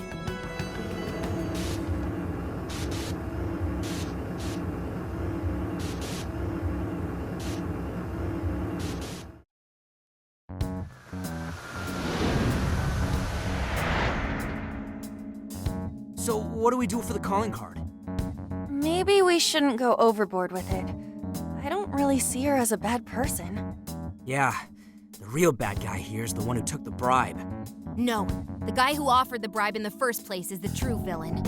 So, what do we do for the calling card? Maybe we shouldn't go overboard with it. I don't really see her as a bad person. Yeah, the real bad guy here is the one who took the bribe. No, the guy who offered the bribe in the first place is the true villain.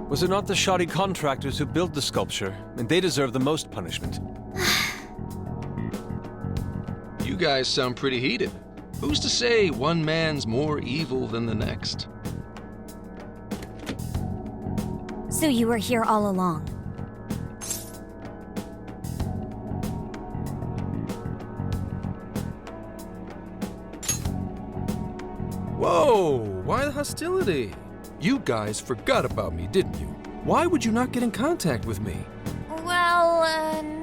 Was it not the shoddy contractors who built the sculpture? And they deserve the most punishment. You guys sound pretty heated. Who's to say one man's more evil than the next? So you were here all along. Whoa, why the hostility? You guys forgot about me, didn't you? Why would you not get in contact with me? Well,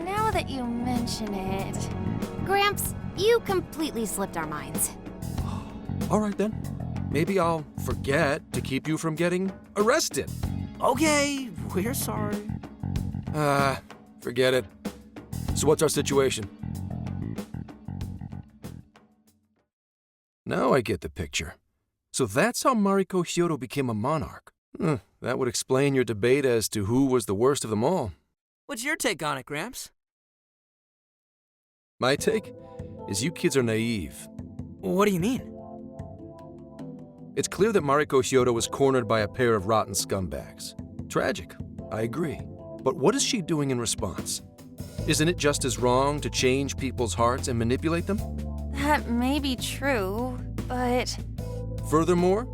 now that you mention it... Gramps, You completely slipped our minds. All right then. Maybe I'll forget to keep you from getting arrested. Okay, we're sorry. Forget it. So what's our situation? Now I get the picture. So that's how Mariko Hyodo became a monarch. That would explain your debate as to who was the worst of them all. What's your take on it, Gramps? My take is you kids are naive. What do you mean? It's clear that Mariko Hyodo was cornered by a pair of rotten scumbags. Tragic, I agree. But what is she doing in response? Isn't it just as wrong to change people's hearts and manipulate them? That may be true, but... Furthermore,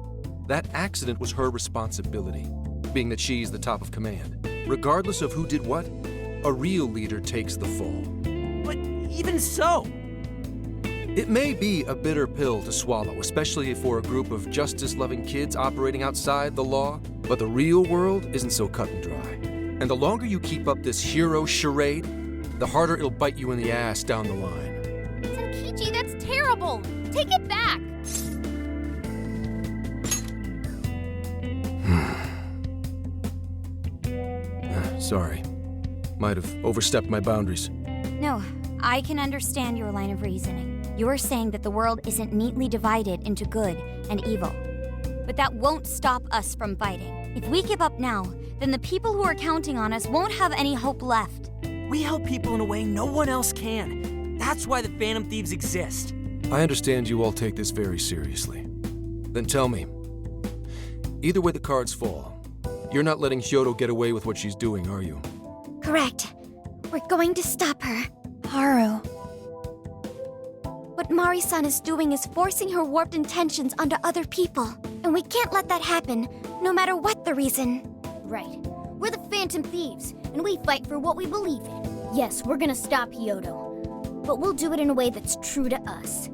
that accident was her responsibility, being that she's the top of command. Regardless of who did what, a real leader takes the fall. But even so... It may be a bitter pill to swallow, especially for a group of justice-loving kids operating outside the law, but the real world isn't so cut and dry. And the longer you keep up this hero charade, the harder it'll bite you in the ass down the line. Senkichi, that's terrible! Take it back! Sorry. Might have overstepped my boundaries. No, I can understand your line of reasoning. You're saying that the world isn't neatly divided into good and evil. But that won't stop us from fighting. If we give up now, then the people who are counting on us won't have any hope left. We help people in a way no one else can. That's why the Phantom Thieves exist. I understand you all take this very seriously. Then tell me, either way the cards fall, you're not letting Hyodo get away with what she's doing, are you? Correct. We're going to stop her. Haru. What Mari-san is doing is forcing her warped intentions onto other people. And we can't let that happen, no matter what the reason. Right. We're the Phantom Thieves, and we fight for what we believe in. Yes, we're gonna stop Hyodo. But we'll do it in a way that's true to us.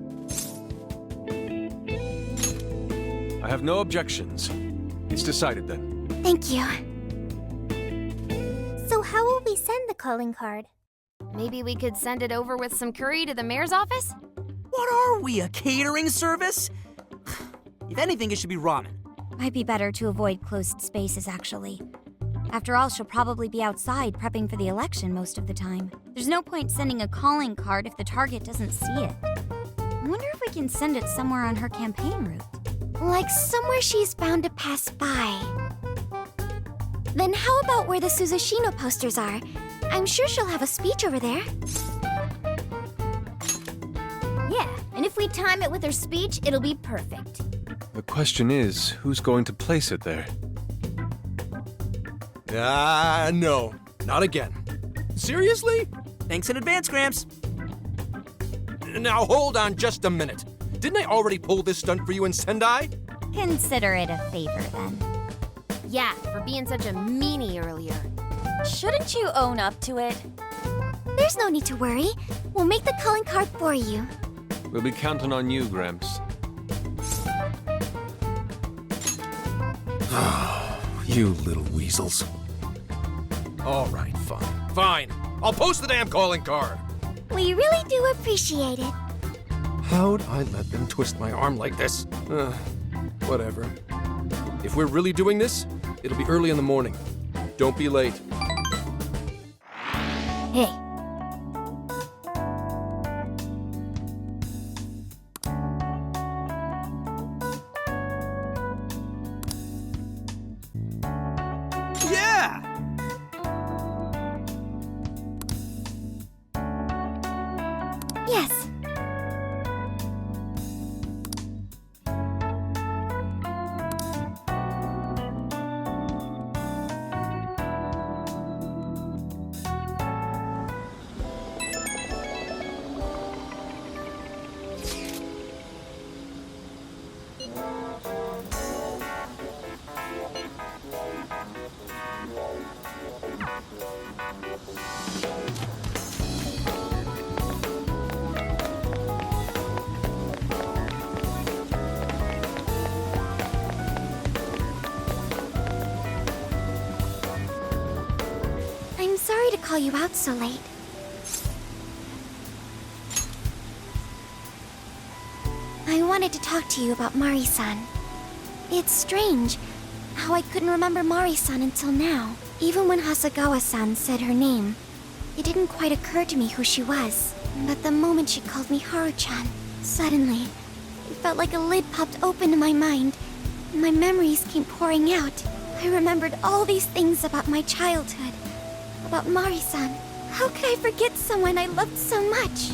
I have no objections. It's decided then. Thank you. So how will we send the calling card? Maybe we could send it over with some curry to the mayor's office? What are we, a catering service? If anything, it should be ramen. Might be better to avoid closed spaces, actually. After all, she'll probably be outside prepping for the election most of the time. There's no point sending a calling card if the target doesn't see it. I wonder if we can send it somewhere on her campaign route. Like somewhere she's bound to pass by. Then how about where the Suzushino posters are? I'm sure she'll have a speech over there. Yeah, and if we time it with her speech, it'll be perfect. The question is, who's going to place it there? No. Not again. Seriously? Thanks in advance, Gramps. Now hold on just a minute. Didn't I already pull this stunt for you in Sendai? Consider it a favor, then. Yeah, for being such a meanie earlier. Shouldn't you own up to it? There's no need to worry. We'll make the calling card for you. We'll be counting on you, Gramps. You little weasels. All right, fine. Fine. I'll post the damn calling card. We really do appreciate it. How'd I let them twist my arm like this? Whatever. If we're really doing this, it'll be early in the morning. Don't be late. Hey. Yeah! Yes. I'm sorry to call you out so late. wanted to talk to you about Mari-san. It's strange how I couldn't remember Mari-san until now. Even when Hasagawa-san said her name, it didn't quite occur to me who she was. But the moment she called me Haru-chan, suddenly, it felt like a lid popped open in my mind, and my memories came pouring out. I remembered all these things about my childhood, about Mari-san. How could I forget someone I loved so much?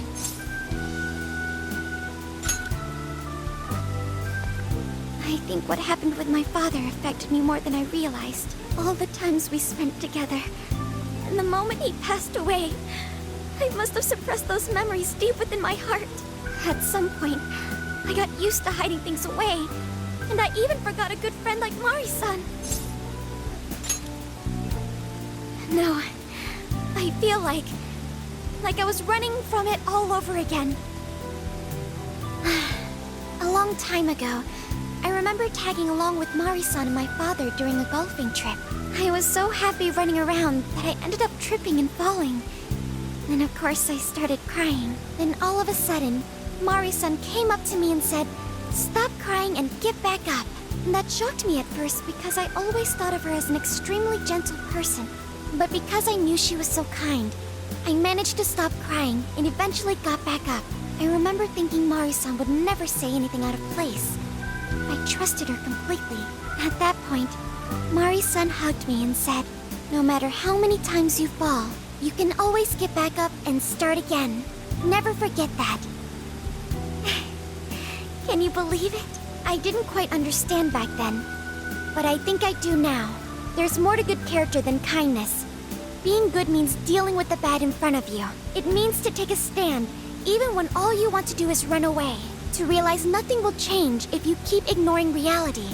I think what happened with my father affected me more than I realized. All the times we spent together, and the moment he passed away, I must have suppressed those memories deep within my heart. At some point, I got used to hiding things away, and I even forgot a good friend like Mari-san. No, I feel like I was running from it all over again. A long time ago, I remember tagging along with Mari-san and my father during a golfing trip. I was so happy running around that I ended up tripping and falling. And of course I started crying. Then all of a sudden, Mari-san came up to me and said, "Stop crying and get back up." And that shocked me at first because I always thought of her as an extremely gentle person. But because I knew she was so kind, I managed to stop crying and eventually got back up. I remember thinking Mari-san would never say anything out of place. I trusted her completely. At that point, Mari-san hugged me and said, "No matter how many times you fall, you can always get back up and start again. Never forget that." Can you believe it? I didn't quite understand back then, but I think I do now. There's more to good character than kindness. Being good means dealing with the bad in front of you. It means to take a stand, even when all you want to do is run away. To realize nothing will change if you keep ignoring reality.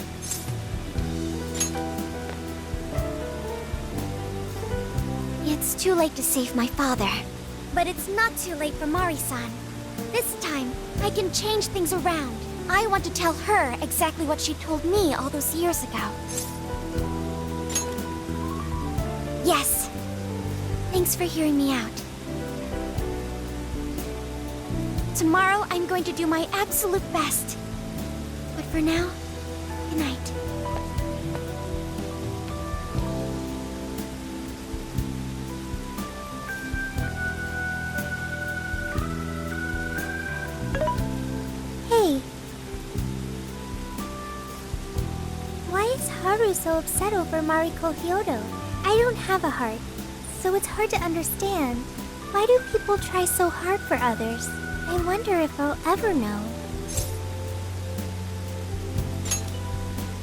It's too late to save my father. But it's not too late for Mari-san. This time, I can change things around. I want to tell her exactly what she told me all those years ago. Yes. Thanks for hearing me out. Tomorrow, I'm going to do my absolute best. But for now, good night. Hey. Why is Haru so upset over Mariko Hyodo? I don't have a heart, so it's hard to understand. Why do people try so hard for others? I wonder if I'll ever know.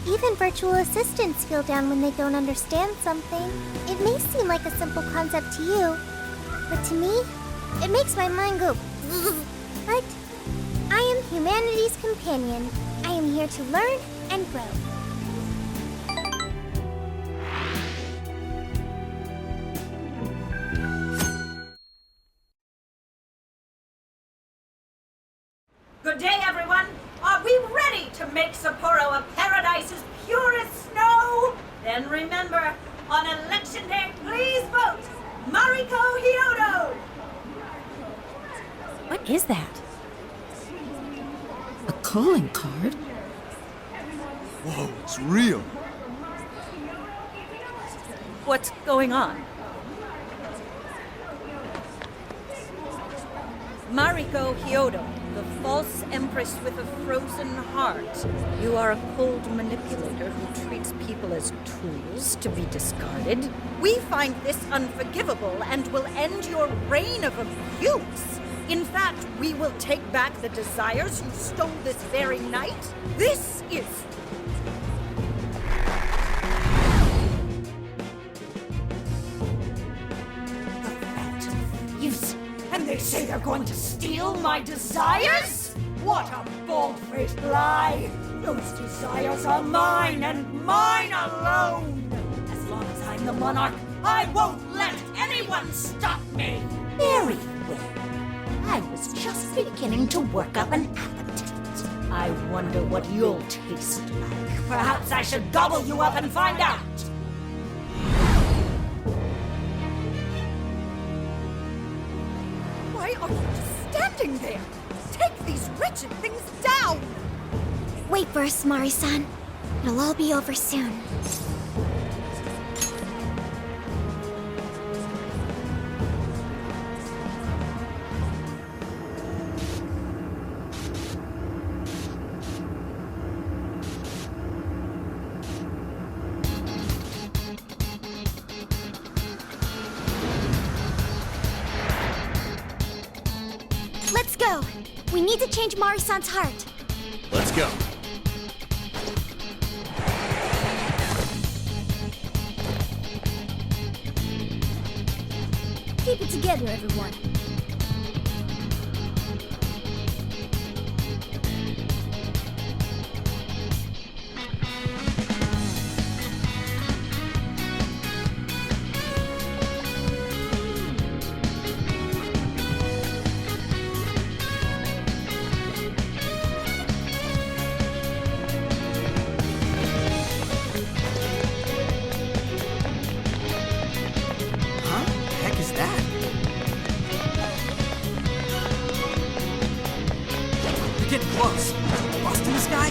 Even virtual assistants feel down when they don't understand something. It may seem like a simple concept to you, but to me, it makes my mind go But I am humanity's companion. I am here to learn and grow. Good day, everyone. Are we ready to make Sapporo a paradise as pure as snow? Then remember, on Election Day, please vote Mariko Hyodo! What is that? A calling card? Whoa, it's real. What's going on? Mariko Hyodo, the false empress with a frozen heart. You are a cold manipulator who treats people as tools to be discarded. We find this unforgivable and will end your reign of abuse. In fact, we will take back the desires you stole this very night. This is... Yes, and they say they're going to steal my desires? What a bald-faced lie! Those desires are mine and mine alone! As long as I'm the monarch, I won't let anyone stop me! Very well. I was just beginning to work up an appetite. I wonder what you'll taste like. Perhaps I should gobble you up and find out! Why are you just standing there? Take these wretched things down! Wait for us, Mari-san. It'll all be over soon. Let's go! We need to change Mari-san's heart. Let's go. Keep it together, everyone. Getting close. Busting this guy?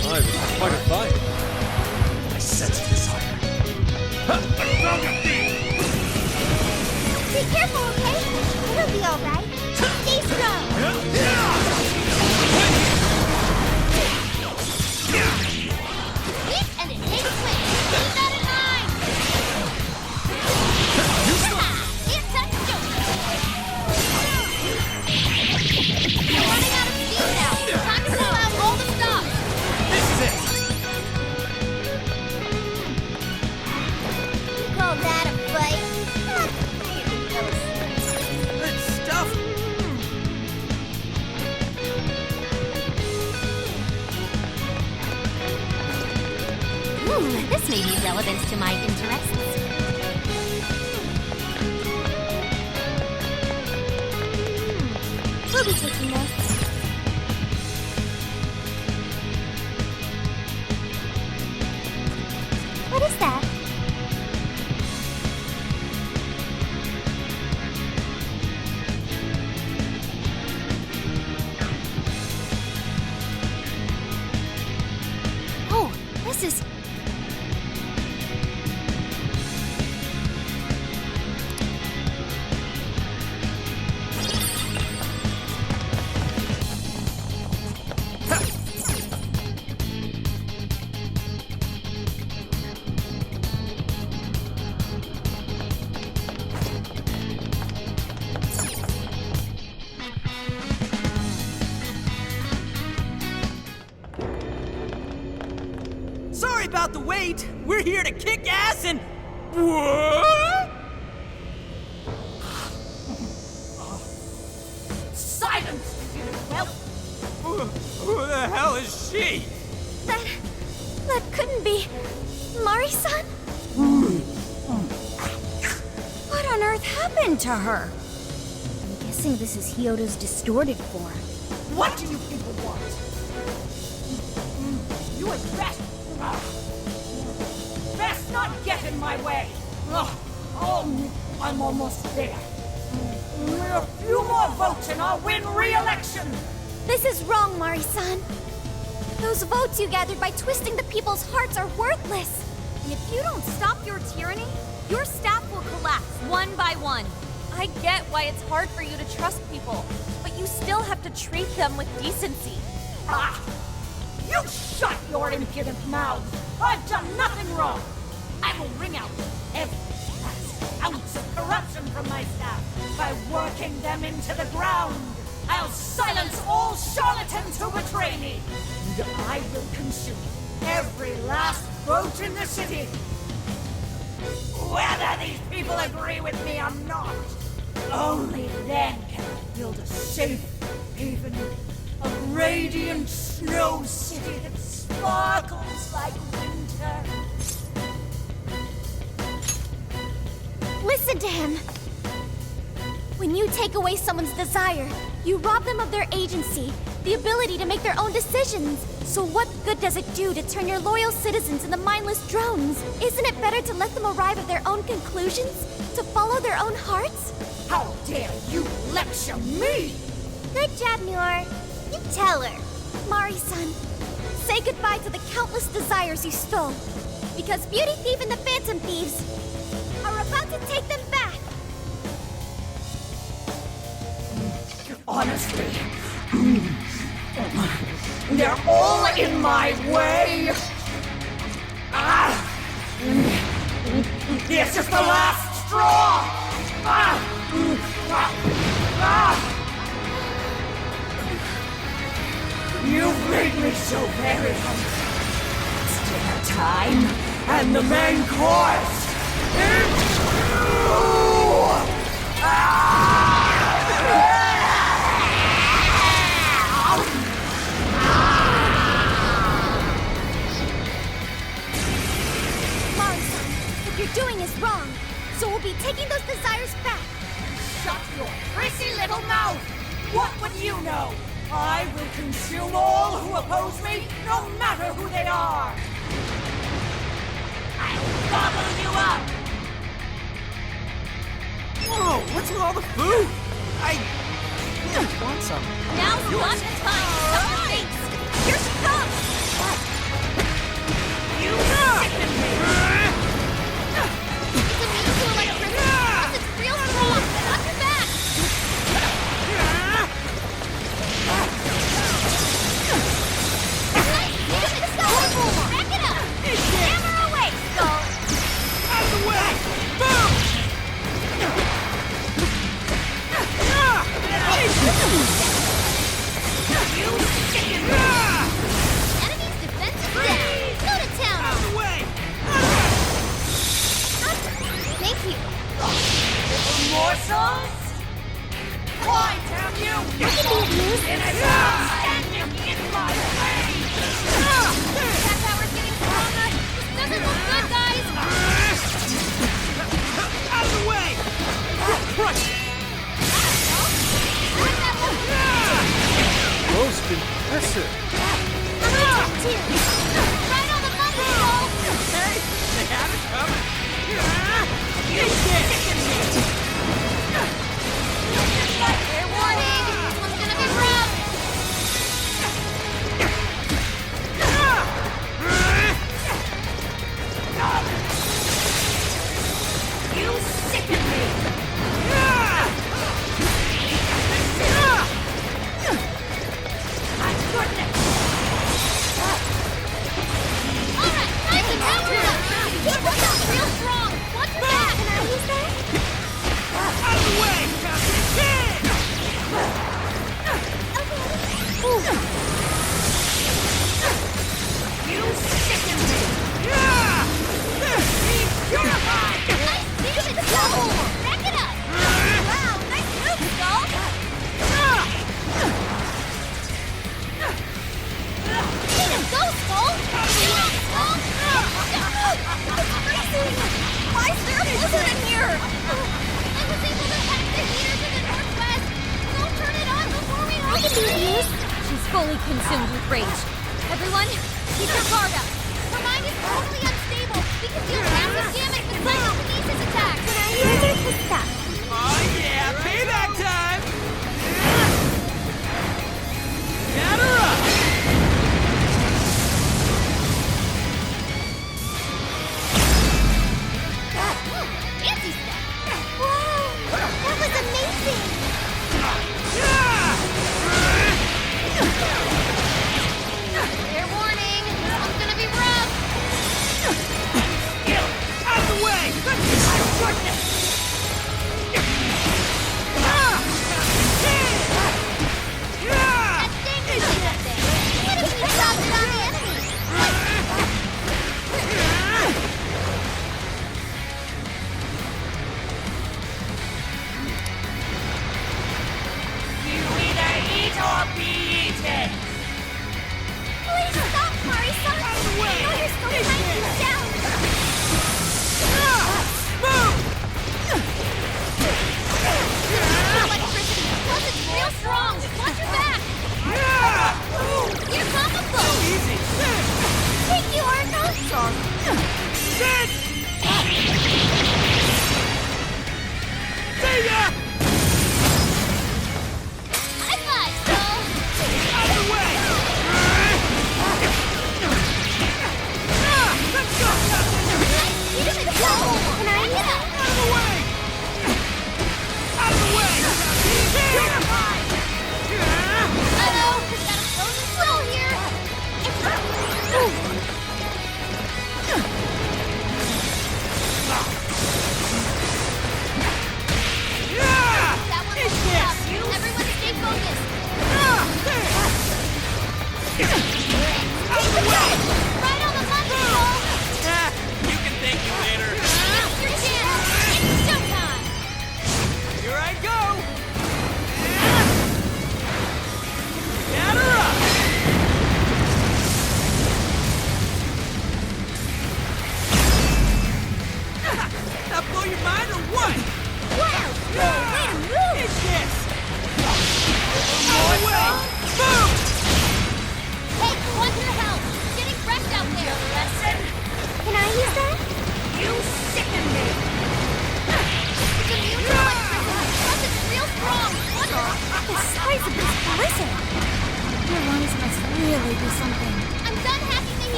I was quite a fight. I sensed desire. Be careful, okay? It'll be alright. Stay strong! Hit and it takes swing. Keep that in mind. It's a joker. You're running out of steam now. Time to pull out all the stops. This is it. You call that a fight? Good stuff. This may be relevant to my interests. We'll be taking this. What is that? Oh, this is... Sorry about the wait. We're here to kick ass and... What? Silence, you whelp! Who the hell is she? That couldn't be... Mari-san? What on earth happened to her? I'm guessing this is Hyodo's distorted form. What do you people want? You had best... best not get in my way! I'm almost there. A few more votes and I'll win re-election! This is wrong, Mari-san. Those votes you gathered by twisting the people's hearts are worthless. And if you don't stop your tyranny, your staff will collapse one by one. I get why it's hard for you to trust people, but you still have to treat them with decency. Ah! You shut your impudent mouths! I've done nothing wrong! I will wring out every last ounce of corruption from my staff by working them into the ground! I'll silence all charlatans who betray me! And I will consume every last vote in the city! Whether these people agree with me or not, only then can I build a safe haven, a radiant snow city that sparkles like winter. Listen to him. When you take away someone's desire, you rob them of their agency, the ability to make their own decisions. So what good does it do to turn your loyal citizens into mindless drones? Isn't it better to let them arrive at their own conclusions? To follow their own hearts? How dare you lecture me! Good job, Muir. You tell her. Mari-san, say goodbye to the countless desires you stole. Because Beauty Thief and the Phantom Thieves are about to take them back. Honestly, they're all in my way. This is the last straw. You've made me so very hungry. It's dinner time, and the main course is Mari-san, what you're doing is wrong. So we'll be taking those desires back. Shut your prissy little mouth! What would you know? I will consume all who oppose me, no matter who they are! I'll gobble you up! Whoa, what's with all the food? I want some. Now's not the time to tell your face! Here she comes! You sicken me! It's immune to electricity! This is real strong! Watch your back! Back it up! Hammer away, Skull! Out of the way! Boom! You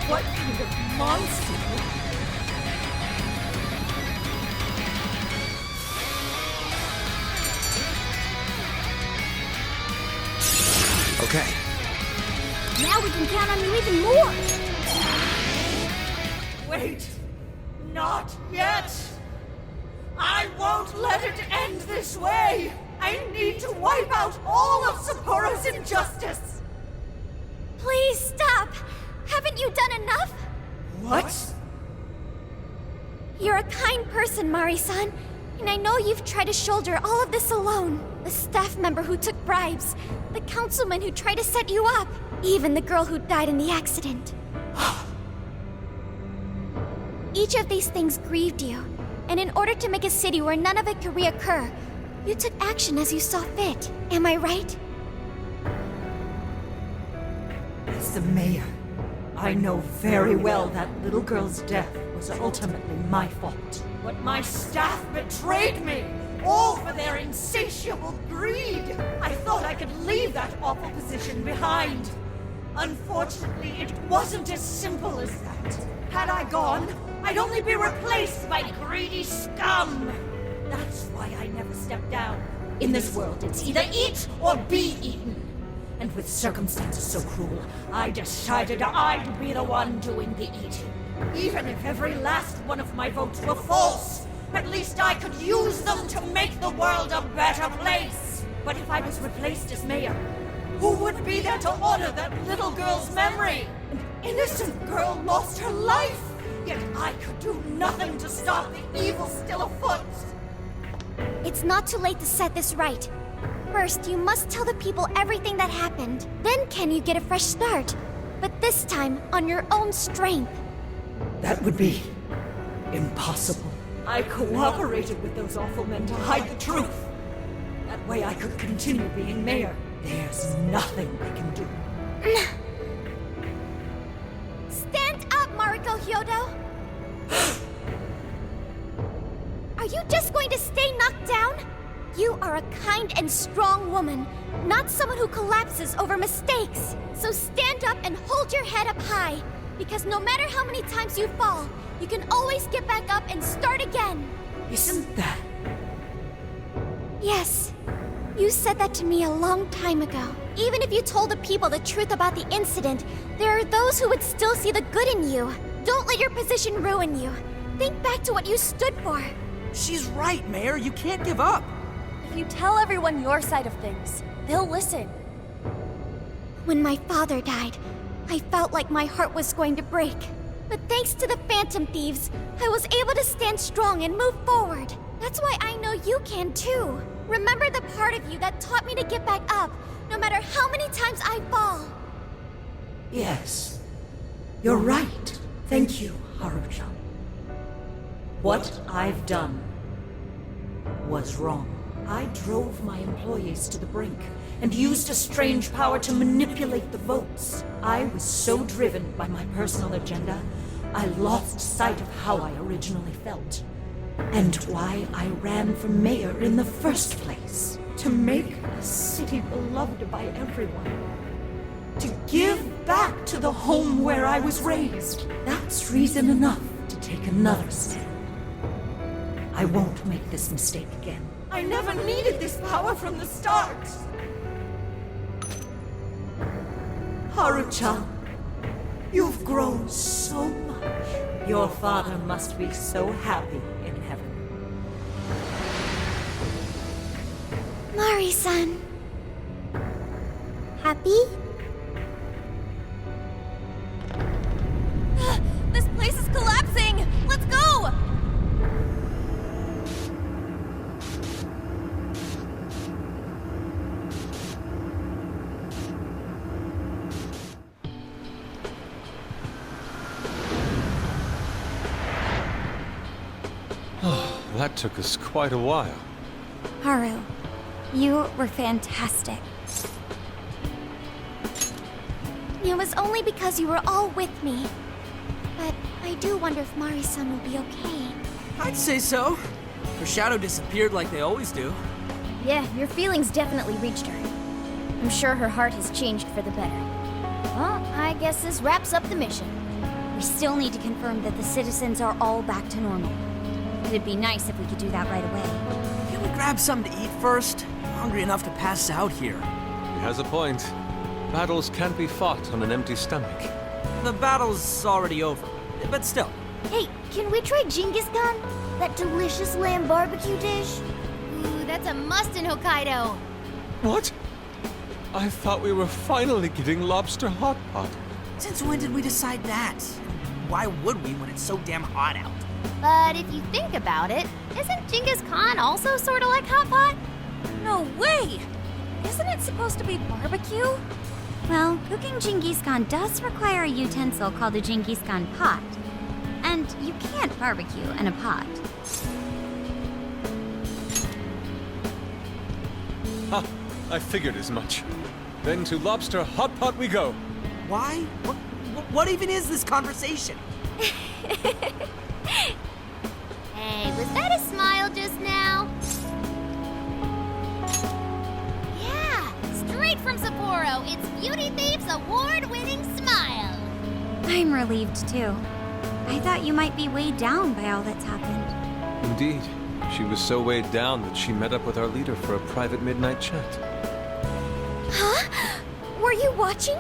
What kind of monster? Okay. Now we can count on you even more! Wait! Not yet! I won't let it end this way! I need to wipe out all of Sapporo's injustice! Please stop! Haven't you done enough? What? You're a kind person, Mari-san, and I know you've tried to shoulder all of this alone. The staff member who took bribes, the councilman who tried to set you up, even the girl who died in the accident. Each of these things grieved you, and in order to make a city where none of it could reoccur, you took action as you saw fit. Am I right? As the mayor, I know very well that little girl's death was ultimately my fault. But my staff betrayed me, all for their insatiable greed. I thought I could leave that awful position behind. Unfortunately, it wasn't as simple as that. Had I gone, I'd only be replaced by greedy scum. That's why I never stepped down. In this world, it's either eat or be eaten. And with circumstances so cruel, I decided I'd be the one doing the eating. Even if every last one of my votes were false, at least I could use them to make the world a better place. But if I was replaced as mayor, who would be there to honor that little girl's memory? An innocent girl lost her life, yet I could do nothing to stop the evil still afoot. It's not too late to set this right. First, you must tell the people everything that happened. Then can you get a fresh start? But this time, on your own strength. That would be impossible. I cooperated with those awful men to hide the truth. That way I could continue being mayor. There's nothing they can do. Stand up, Mariko Hyodo! Are you just going to stay knocked down? You are a kind and strong woman, not someone who collapses over mistakes. So stand up and hold your head up high, because no matter how many times you fall, you can always get back up and start again. Isn't that? Yes. You said that to me a long time ago. Even if you told the people the truth about the incident, there are those who would still see the good in you. Don't let your position ruin you. Think back to what you stood for. She's right, Mayor. You can't give up. If you tell everyone your side of things, they'll listen. When my father died, I felt like my heart was going to break. But thanks to the Phantom Thieves, I was able to stand strong and move forward. That's why I know you can too. Remember the part of you that taught me to get back up, no matter how many times I fall. Yes. You're right. Thank you, Haruchan. What I've done was wrong. I drove my employees to the brink and used a strange power to manipulate the votes. I was so driven by my personal agenda, I lost sight of how I originally felt. And why I ran for mayor in the first place. To make a city beloved by everyone. To give back to the home where I was raised. That's reason enough to take another step. I won't make this mistake again. I never needed this power from the start. Haruchan, you've grown so much. Your father must be so happy in heaven. Mari-san. Happy? This place is collapsing! Let's go! That took us quite a while. Haru, you were fantastic. It was only because you were all with me. But I do wonder if Mari-san will be okay. I'd say so. Her shadow disappeared like they always do. Yeah, your feelings definitely reached her. I'm sure her heart has changed for the better. Well, I guess this wraps up the mission. still need to confirm that the citizens are all back to normal. It'd be nice if we could do that right away. Can we grab something to eat first? I'm hungry enough to pass out here. He has a point. Battles can't be fought on an empty stomach. The battle's already over, but still. Hey, can we try Genghis Khan? That delicious lamb barbecue dish? Ooh, that's a must in Hokkaido. What? I thought we were finally getting lobster hot pot. Since when did we decide that? Why would we when it's so damn hot out? But if you think about it, isn't Genghis Khan also sort of like hot pot? No way! Isn't it supposed to be barbecue? Well, cooking Genghis Khan does require a utensil called a Genghis Khan pot. And you can't barbecue in a pot. Ha! I figured as much. Then to lobster hot pot we go. Why? What even is this conversation? Hey, was that a smile just now? Yeah, straight from Sapporo, it's Beauty Thief's award-winning smile. I'm relieved too. I thought you might be weighed down by all that's happened. Indeed. She was so weighed down that she met up with our leader for a private midnight chat. Huh? Were you watching?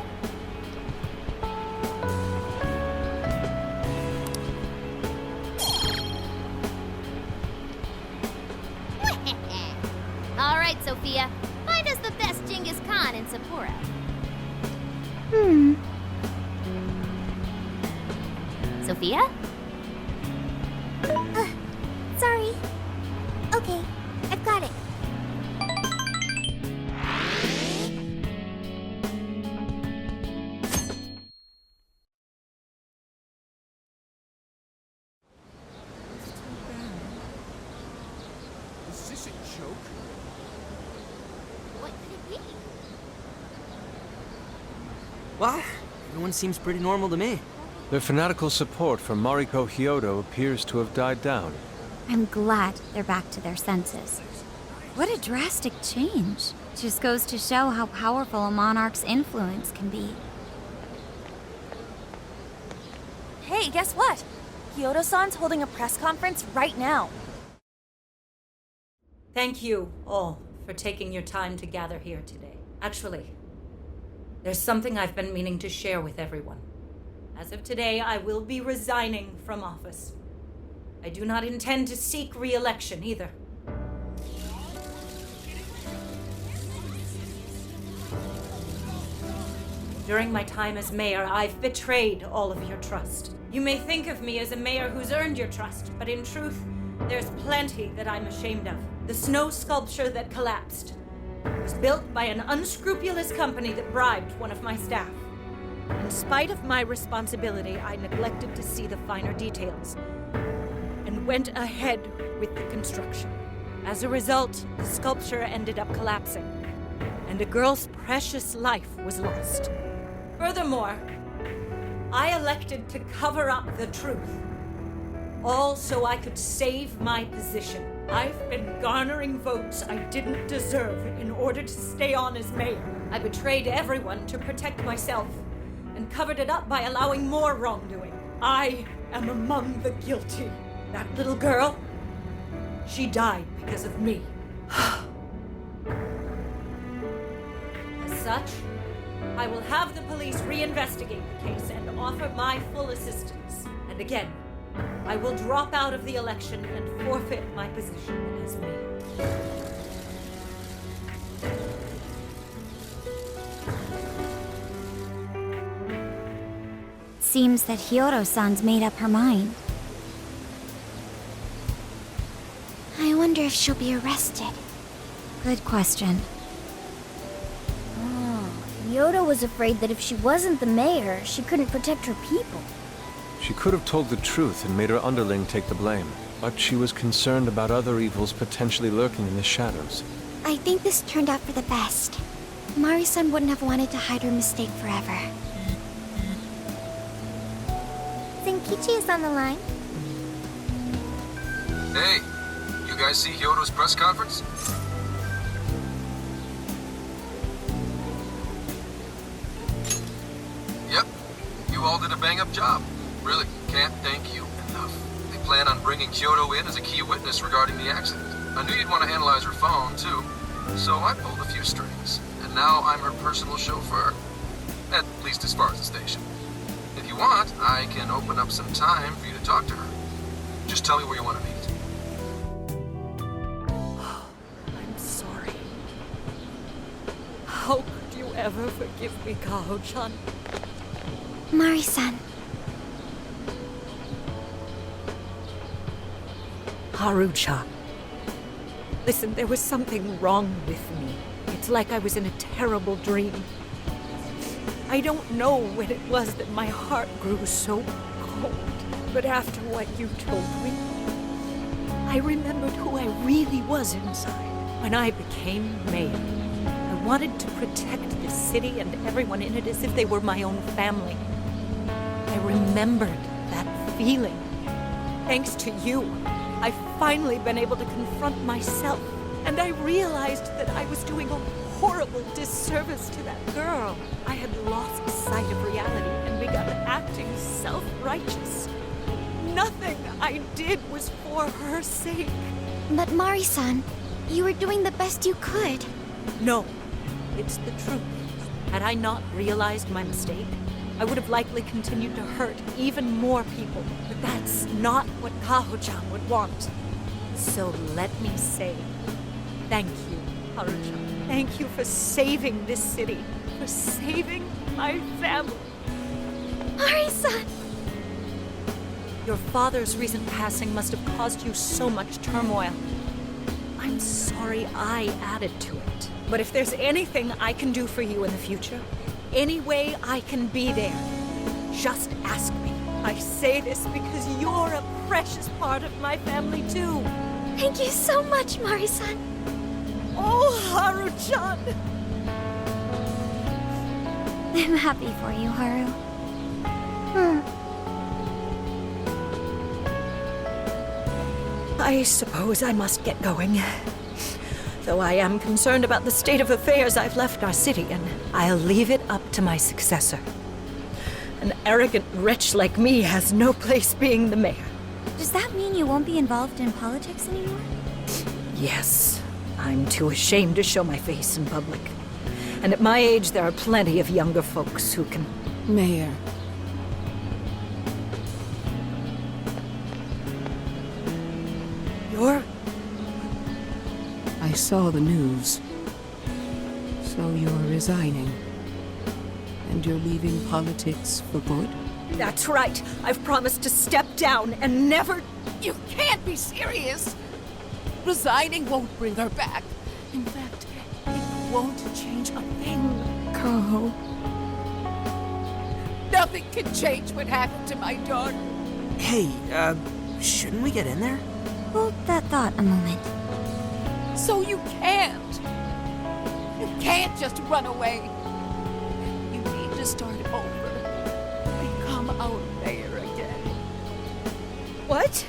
All right, Sophia, find us the best Genghis Khan in Sapporo. Sophia? Sorry. Okay, I've got it. Is this a joke? What could it be? Well, everyone seems pretty normal to me. Their fanatical support for Mariko Hyodo appears to have died down. I'm glad they're back to their senses. What a drastic change. Just goes to show how powerful a monarch's influence can be. Hey, guess what? Kyoto-san's holding a press conference right now. Thank you all for taking your time to gather here today. Actually, there's something I've been meaning to share with everyone. As of today, I will be resigning from office. I do not intend to seek re-election either. During my time as mayor, I've betrayed all of your trust. You may think of me as a mayor who's earned your trust, but in truth, there's plenty that I'm ashamed of. The snow sculpture that collapsed was built by an unscrupulous company that bribed one of my staff. In spite of my responsibility, I neglected to see the finer details and went ahead with the construction. As a result, the sculpture ended up collapsing, and a girl's precious life was lost. Furthermore, I elected to cover up the truth, all so I could save my position. I've been garnering votes I didn't deserve in order to stay on as mayor. I betrayed everyone to protect myself and covered it up by allowing more wrongdoing. I am among the guilty. That little girl, she died because of me. As such, I will have the police reinvestigate the case and offer my full assistance. And again, I will drop out of the election and forfeit my position as mayor. Seems that Hyodo-san's made up her mind. I wonder if she'll be arrested. Good question. Oh, Hyodo was afraid that if she wasn't the mayor, she couldn't protect her people. She could have told the truth and made her underling take the blame, but she was concerned about other evils potentially lurking in the shadows. I think this turned out for the best. Mari-san wouldn't have wanted to hide her mistake forever. Zenkichi is on the line. Hey, you guys see Hyodo's press conference? Yep, you all did a bang-up job. Really, can't thank you enough. They plan on bringing Kyoto in as a key witness regarding the accident. I knew you'd want to analyze her phone, too. So I pulled a few strings, and now I'm her personal chauffeur. At least as far as the station. If you want, I can open up some time for you to talk to her. Just tell me where you want to meet. I'm sorry. How could you ever forgive me, Kaho-chan? Mari-san. Haru-chan. Listen, there was something wrong with me. It's like I was in a terrible dream. I don't know when it was that my heart grew so cold, but after what you told me, I remembered who I really was inside. When I became mayor, I wanted to protect this city and everyone in it as if they were my own family. I remembered that feeling. Thanks to you, I've finally been able to confront myself, and I realized that I was doing a horrible disservice to that girl. I had lost sight of reality and begun acting self-righteous. Nothing I did was for her sake. But Mari-san, you were doing the best you could. No, it's the truth. Had I not realized my mistake, I would have likely continued to hurt even more people. But that's not what Kaho-chan would want. So let me say, thank you, Haru-chan. Thank you for saving this city, for saving my family. Mari-san! Your father's recent passing must have caused you so much turmoil. I'm sorry I added to it. But if there's anything I can do for you in the future, any way I can be there, just ask me. I say this because you're a precious part of my family too. Thank you so much, Mari-san. Oh, Haru-chan! I'm happy for you, Haru. I suppose I must get going. Though I am concerned about the state of affairs I've left our city, and I'll leave it up to my successor. An arrogant wretch like me has no place being the mayor. Does that mean you won't be involved in politics anymore? Yes. I'm too ashamed to show my face in public. And at my age, there are plenty of younger folks who can... Mayor. You're... I saw the news. So you're resigning. And you're leaving politics for good? That's right. I've promised to step down and never... You can't be serious! Resigning won't bring her back. In fact, it won't change a thing. Kaho. Nothing can change what happened to my daughter. Hey, shouldn't we get in there? Hold that thought a moment. So you can't. You can't just run away. You need to start over. Become our mayor again. What?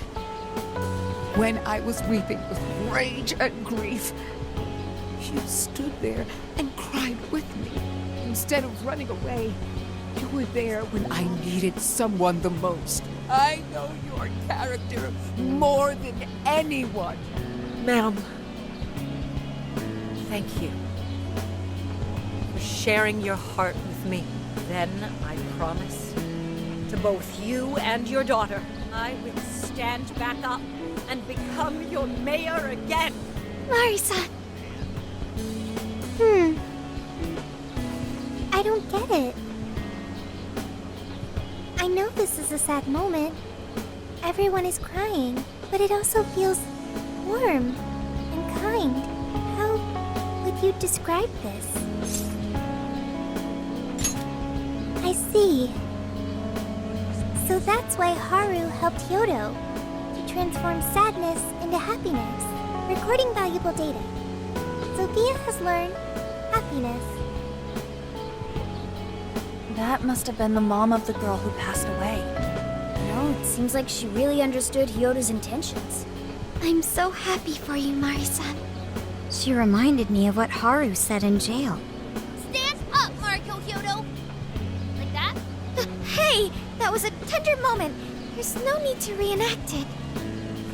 When I was weeping with rage and grief, you stood there and cried with me. Instead of running away, you were there when I needed someone the most. I know your character more than anyone. Ma'am, thank you for sharing your heart with me. Then I promise to both you and your daughter, I will stand back up and become your mayor again. Mari-san. I don't get it. I know this is a sad moment. Everyone is crying, but it also feels warm and kind. How would you describe this? I see. So that's why Haru helped Hyodo to transform sadness into happiness, recording valuable data. Sophia has learned happiness. That must have been the mom of the girl who passed away. No, it seems like she really understood Hyodo's intentions. I'm so happy for you, Mari-san. She reminded me of what Haru said in jail. Stand up, Mariko Hyodo! Like that? Hey, That was a tender moment. There's no need to reenact it.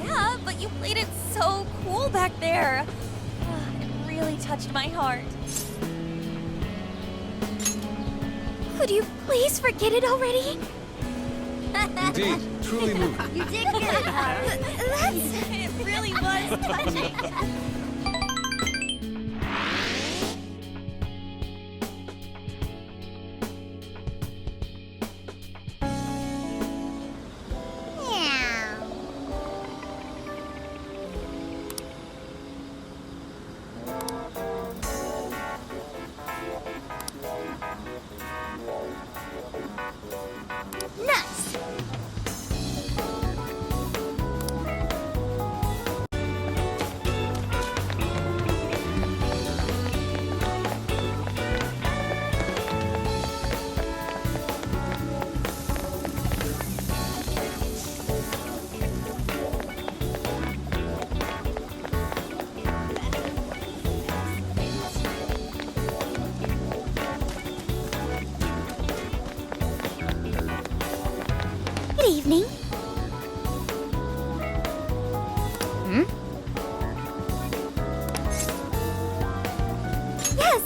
Yeah, but you played it so cool back there. It really touched my heart. Could you please forget it already? Indeed, truly moving. You did good, Harry. It really was touching. Nice! Good evening. Hmm? Yes!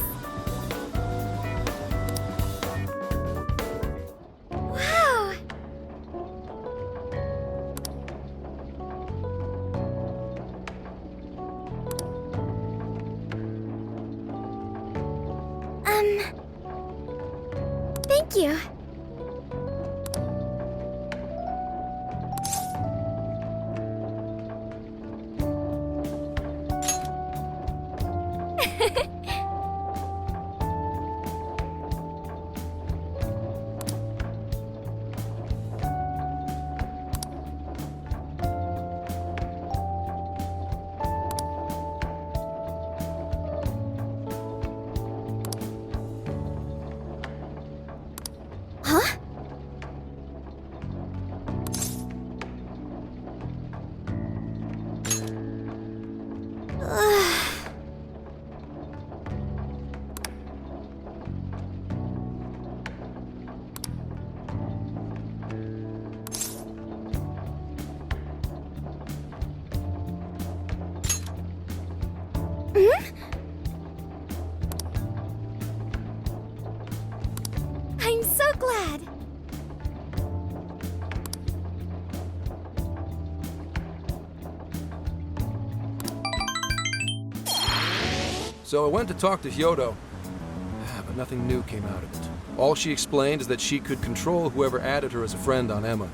Wow! Thank you. Huh? I'm so glad. So I went to talk to Hyodo, but nothing new came out of it. All she explained is that she could control whoever added her as a friend on Emma.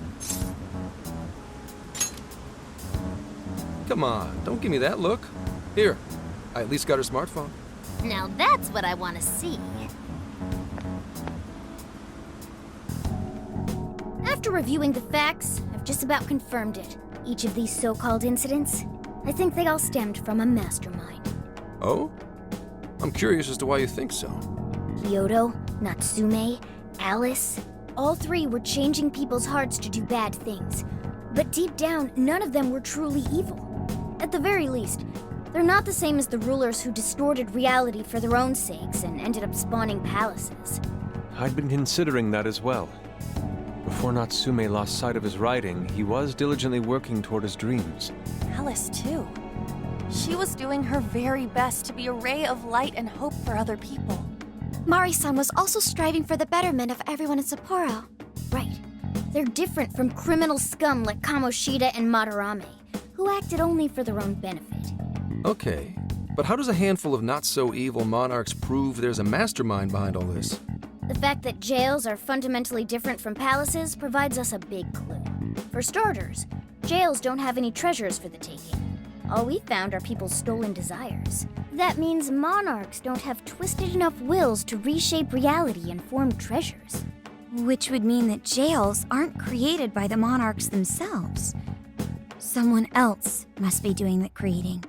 Come on, don't give me that look. Here, I at least got her smartphone. Now that's what I want to see. After reviewing the facts, I've just about confirmed it. Each of these so-called incidents, I think they all stemmed from a mastermind. Oh? I'm curious as to why you think so. Hyodo, Natsume, Alice, all three were changing people's hearts to do bad things. But deep down, none of them were truly evil. At the very least, they're not the same as the rulers who distorted reality for their own sakes and ended up spawning palaces. I'd been considering that as well. Before Natsume lost sight of his writing, he was diligently working toward his dreams. Alice, too. She was doing her very best to be a ray of light and hope for other people. Mari-san was also striving for the betterment of everyone in Sapporo. Right. They're different from criminal scum like Kamoshida and Madarame, who acted only for their own benefit. Okay, but how does a handful of not-so-evil monarchs prove there's a mastermind behind all this? The fact that jails are fundamentally different from palaces provides us a big clue. For starters, jails don't have any treasures for the taking. All we found are people's stolen desires. That means monarchs don't have twisted enough wills to reshape reality and form treasures. Which would mean that jails aren't created by the monarchs themselves. Someone else must be doing the creating.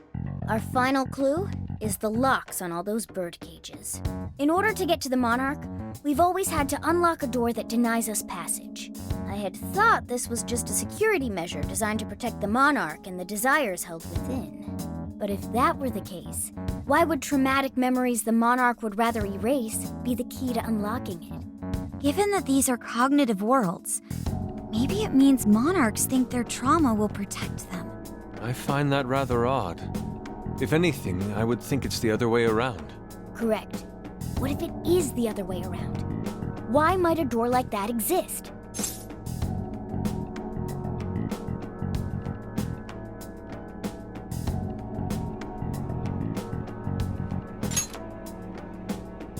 Our final clue is the locks on all those bird cages. In order to get to the monarch, we've always had to unlock a door that denies us passage. I had thought this was just a security measure designed to protect the monarch and the desires held within. But if that were the case, why would traumatic memories the monarch would rather erase be the key to unlocking it? Given that these are cognitive worlds, maybe it means monarchs think their trauma will protect them. I find that rather odd. If anything, I would think it's the other way around. Correct. What if it is the other way around? Why might a door like that exist?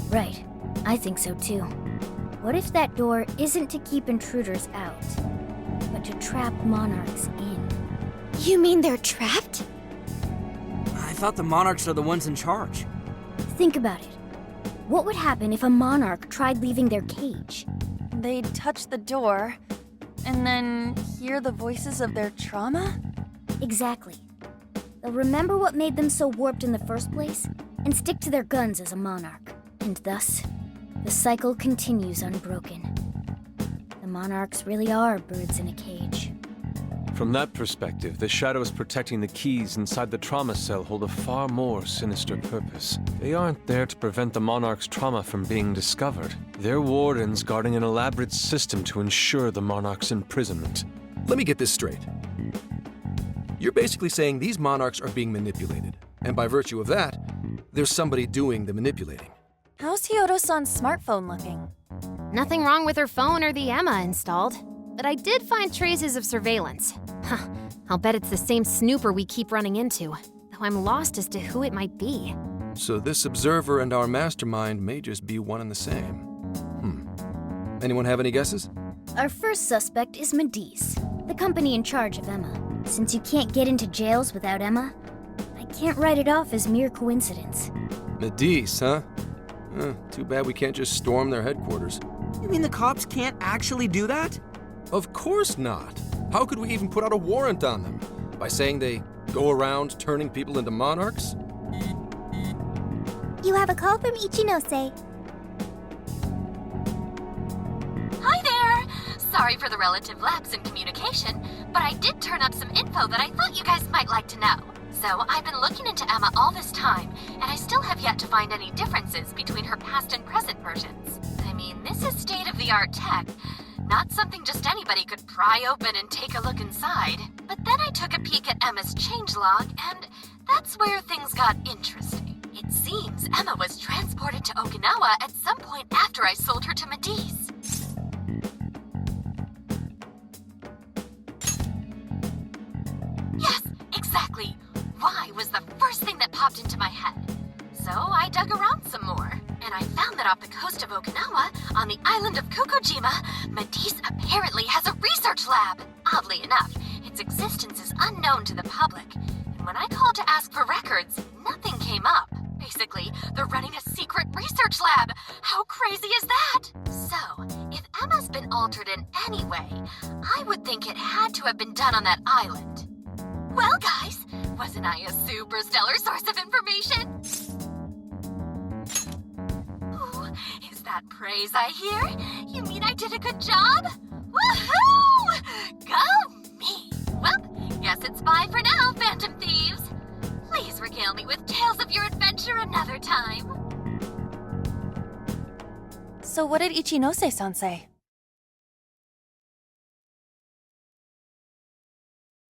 Right. I think so too. What if that door isn't to keep intruders out, but to trap monarchs in? You mean they're trapped? I thought the monarchs are the ones in charge. Think about it. What would happen if a monarch tried leaving their cage? They'd touch the door, and then hear the voices of their trauma? Exactly. They'll remember what made them so warped in the first place, and stick to their guns as a monarch. And thus, the cycle continues unbroken. The monarchs really are birds in a cage. From that perspective, the shadows protecting the keys inside the trauma cell hold a far more sinister purpose. They aren't there to prevent the monarch's trauma from being discovered. They're wardens guarding an elaborate system to ensure the monarch's imprisonment. Let me get this straight. You're basically saying these monarchs are being manipulated, and by virtue of that, there's somebody doing the manipulating. How's Hyodo-san's smartphone looking? Nothing wrong with her phone or the Emma installed. But I did find traces of surveillance. Huh, I'll bet it's the same snooper we keep running into, though I'm lost as to who it might be. So this observer and our mastermind may just be one and the same. Anyone have any guesses? Our first suspect is Medice, the company in charge of Emma. Since you can't get into jails without Emma, I can't write it off as mere coincidence. Medice, huh? Too bad we can't just storm their headquarters. You mean the cops can't actually do that? Of course not. How could we even put out a warrant on them? By saying they go around turning people into monarchs? You have a call from Ichinose. Hi there! Sorry for the relative lapse in communication, but I did turn up some info that I thought you guys might like to know. So I've been looking into Emma all this time, and I still have yet to find any differences between her past and present versions. I mean, this is state-of-the-art tech. Not something just anybody could pry open and take a look inside. But then I took a peek at Emma's changelog, and that's where things got interesting. It seems Emma was transported to Okinawa at some point after I sold her to Medice. Yes, exactly. Why was the first thing that popped into my head. So I dug around some more, and I found that off the coast of Okinawa, on the island of Kokojima, Medice apparently has a research lab. Oddly enough, its existence is unknown to the public, and when I called to ask for records, nothing came up. Basically, they're running a secret research lab. How crazy is that? So, if Emma's been altered in any way, I would think it had to have been done on that island. Well, guys, wasn't I a super stellar source of information? Is that praise I hear? You mean I did a good job? Woohoo! Go me! Well, guess it's bye for now, Phantom Thieves. Please regale me with tales of your adventure another time. So what did Ichinose-san say?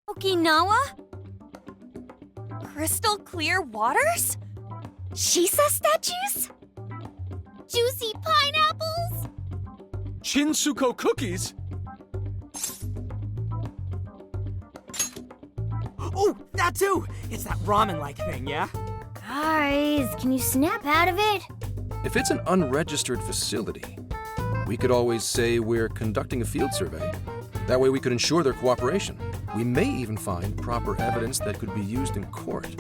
Okinawa? Crystal clear waters? Shisa statues? Juicy pineapples? Shinsuko cookies? Oh, that too! It's that ramen-like thing, yeah? Guys, can you snap out of it? If it's an unregistered facility, we could always say we're conducting a field survey. That way we could ensure their cooperation. We may even find proper evidence that could be used in court.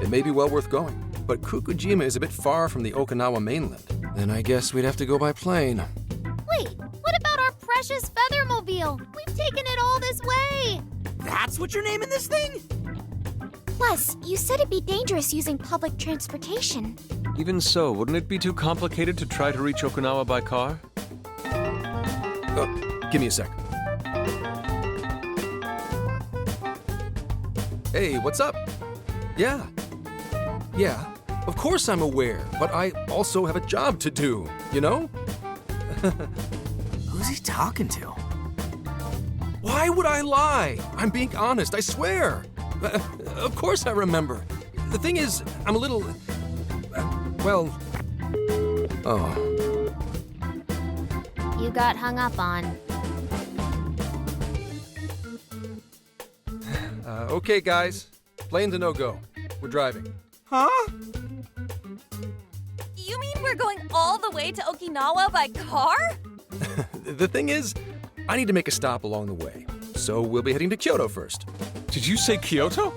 It may be well worth going, but Kokojima is a bit far from the Okinawa mainland. Then I guess we'd have to go by plane. Wait, what about our precious Feathermobile? We've taken it all this way! That's what you're naming this thing? Plus, you said it'd be dangerous using public transportation. Even so, wouldn't it be too complicated to try to reach Okinawa by car? Give me a sec. Hey, what's up? Yeah, of course I'm aware, but I also have a job to do, you know? Who's he talking to? Why would I lie? I'm being honest, I swear. Of course I remember. The thing is, I'm a little... well... Oh. You got hung up on. Okay, guys. Plane's a no-go. We're driving. Huh? You mean we're going all the way to Okinawa by car? The thing is, I need to make a stop along the way. So we'll be heading to Kyoto first. Did you say Kyoto?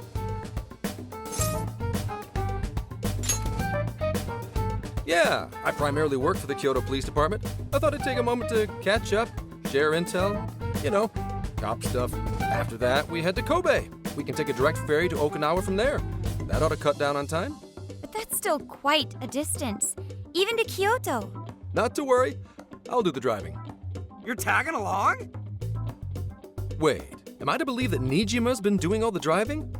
Yeah, I primarily work for the Kyoto Police Department. I thought I'd take a moment to catch up, share intel, you know, cop stuff. After that, we head to Kobe. We can take a direct ferry to Okinawa from there. That ought to cut down on time. But that's still quite a distance, even to Kyoto. Not to worry, I'll do the driving. You're tagging along? Wait, am I to believe that Nijima's been doing all the driving?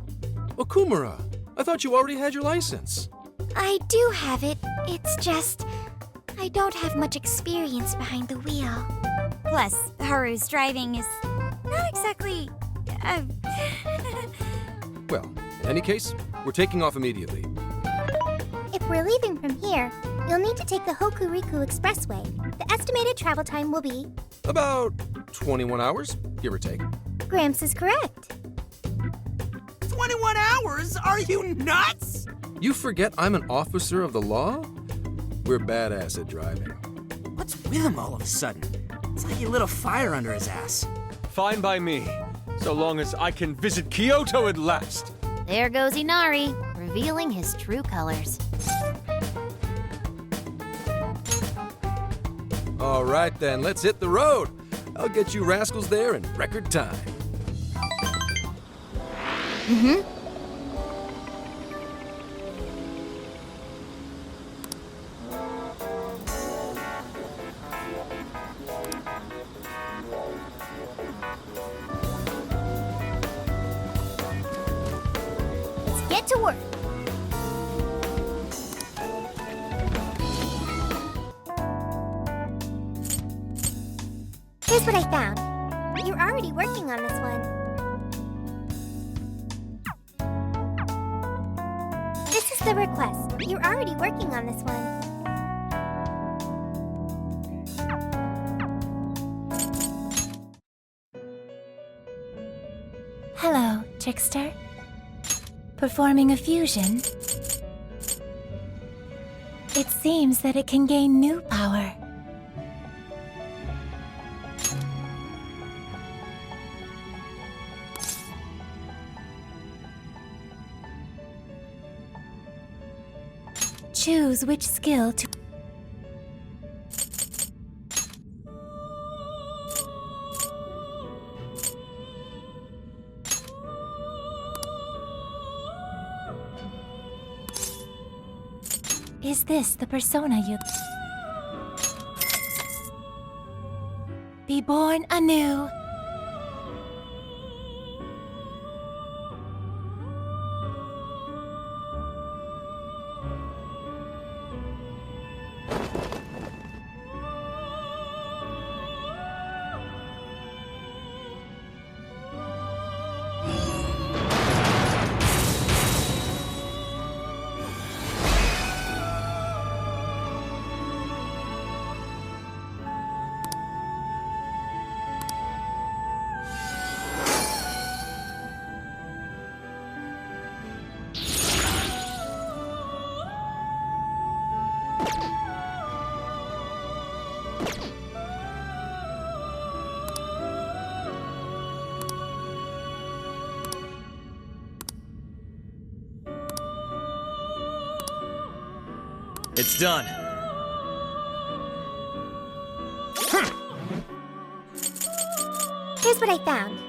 Okumura, I thought you already had your license. I do have it. It's just... I don't have much experience behind the wheel. Plus, Haru's driving is not exactly... Well, in any case, we're taking off immediately. If we're leaving from here, you'll need to take the Hokuriku Expressway. The estimated travel time will be... About 21 hours, give or take. Gramps is correct. 21 hours? Are you nuts? You forget I'm an officer of the law? We're badass at driving. What's with him all of a sudden? It's like he lit a fire under his ass. Fine by me, so long as I can visit Kyoto at last. There goes Inari, revealing his true colors. All right then, let's hit the road. I'll get you rascals there in record time. Mm-hmm. Let's get to work. Here's what I found. You're already working on this one. This is the request. You're already working on this one. Hello, trickster. Performing a fusion. It seems that it can gain new power. Choose which skill to... Is this the persona you... Be born anew. It's done. Here's what I found.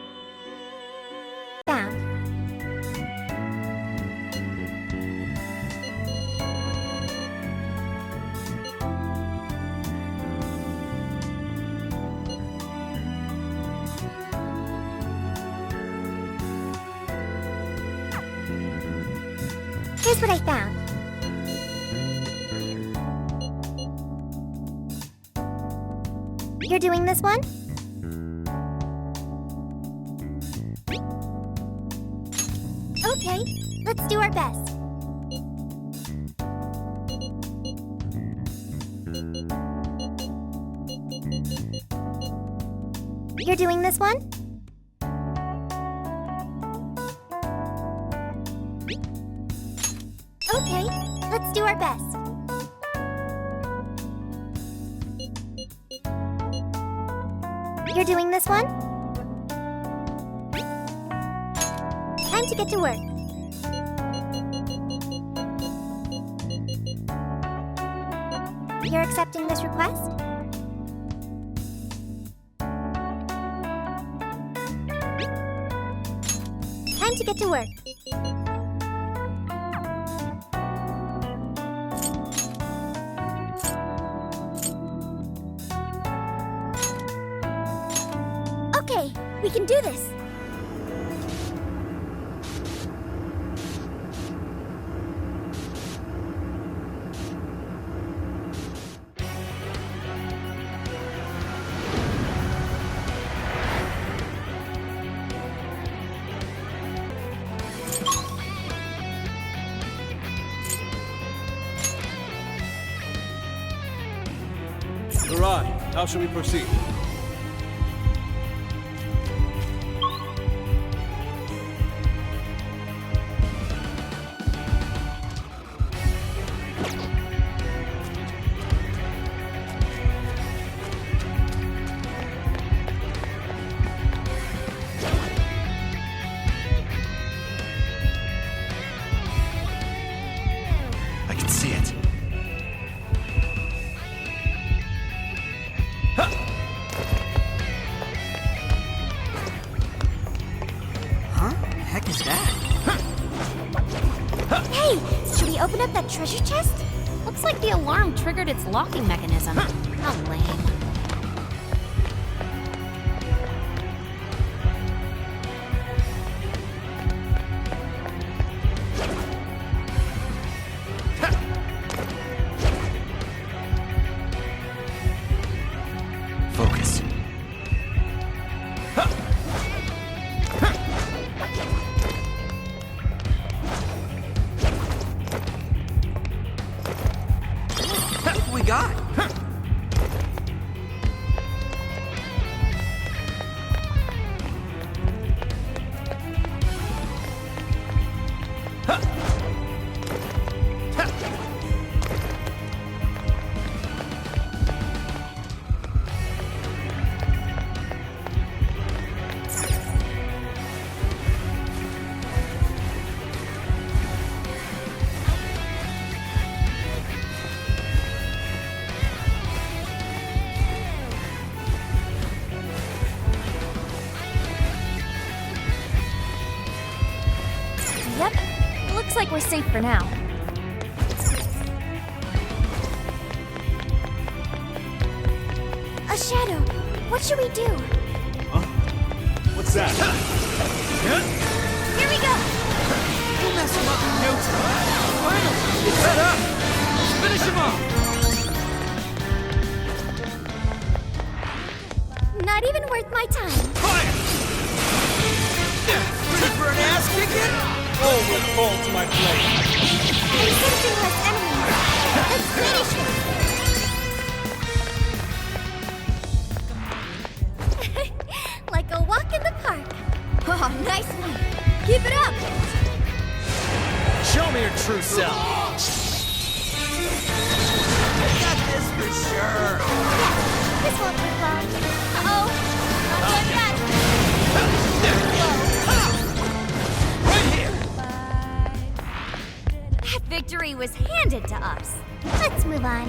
Here's what I found. You're doing this one? Okay, let's do our best. You're doing this one? Okay, let's do our best. You're doing this one? Time to get to work. You're accepting this request? Time to get to work. Okay, we can do this. Garai, how shall we proceed? I can see it. Heck is that? Hey, should we open up that treasure chest? Looks like the alarm triggered its locking mechanism. How lame. Focus. What we got? Yep, looks like we're safe for now. A shadow. What should we do? What's that? Here we go. We'll mess him up in no time. Finally, get set up. Let's finish him off. Not even worth my time. Fire! Ready for an ass kicking? Always fall to my blade. I'm sensing less enemies. Let's finish him. Like a walk in the park. Oh, nice one. Keep it up. Show me your true self. I got this for sure. This won't take long. Uh-oh. Not done yet. Right here. That victory was handed to us. Let's move on.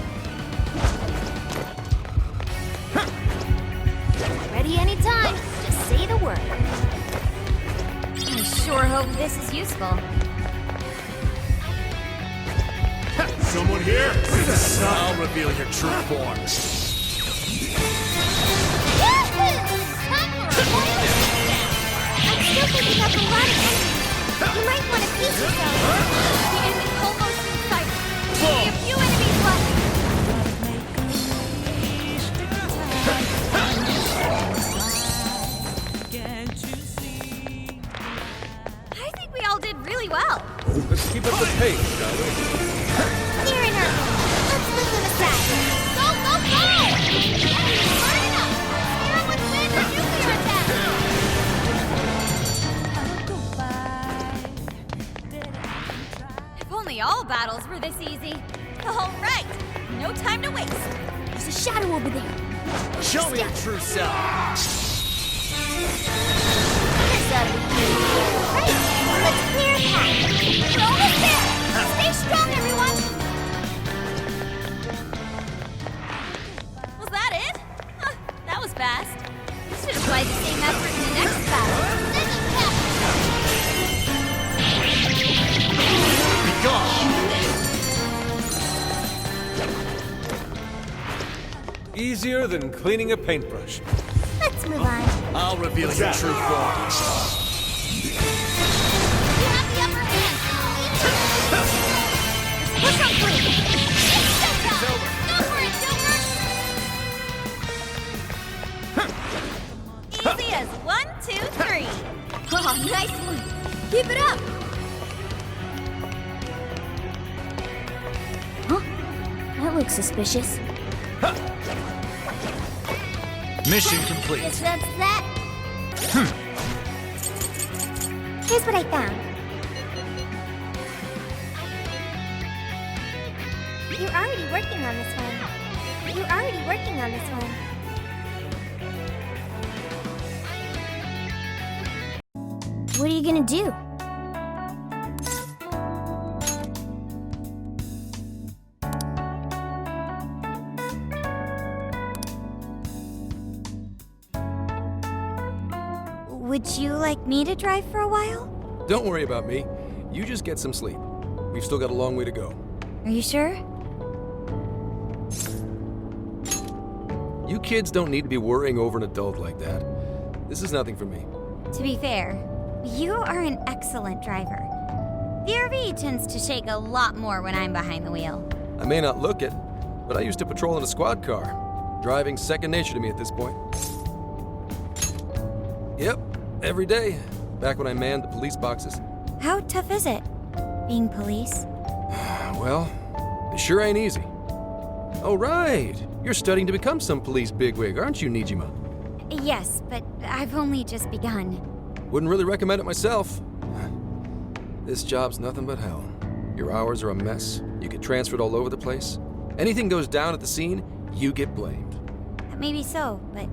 Ready anytime. Just say the word. I sure hope this is useful. Someone here? I'll reveal your true form. I'm still picking up a lot of enemies. You might want to piece yourself. The end is almost in sight. Only a few enemies left. really well. Let's keep up the pace, shall we? Clear in her. Let's move them aside. Go, go, go! Hurry up! Scare 'em with wind or nuclear attack! If only all battles were this easy. All right, no time to waste. There's a shadow over there. Show me your true self. This ought to be easy. Right, let's clear a path. We're almost there. Stay strong, everyone. Was that it? Huh, that was fast. You should apply the same effort in the next battle. Be gone. Easier than cleaning a paintbrush. Let's move on. I'll reveal your true form. You have the upper hand! Push on through! Go for it, Silver! Easy as 1, 2, 3. Oh, nice one. Keep it up. Huh? That looks suspicious. Mission complete. Guess that's that. Here's what I found. You're already working on this one. What are you gonna do? Would you like me to drive for a while? Don't worry about me. You just get some sleep. We've still got a long way to go. Are you sure? You kids don't need to be worrying over an adult like that. This is nothing for me. To be fair, you are an excellent driver. The RV tends to shake a lot more when I'm behind the wheel. I may not look it, but I used to patrol in a squad car. Driving's second nature to me at this point. Yep, every day. Back when I manned the police boxes. How tough is it, being police? Well, it sure ain't easy. Oh, right. You're studying to become some police bigwig, aren't you, Nijima? Yes, but I've only just begun. Wouldn't really recommend it myself. This job's nothing but hell. Your hours are a mess. You get transferred all over the place. Anything goes down at the scene, you get blamed. That may be so, but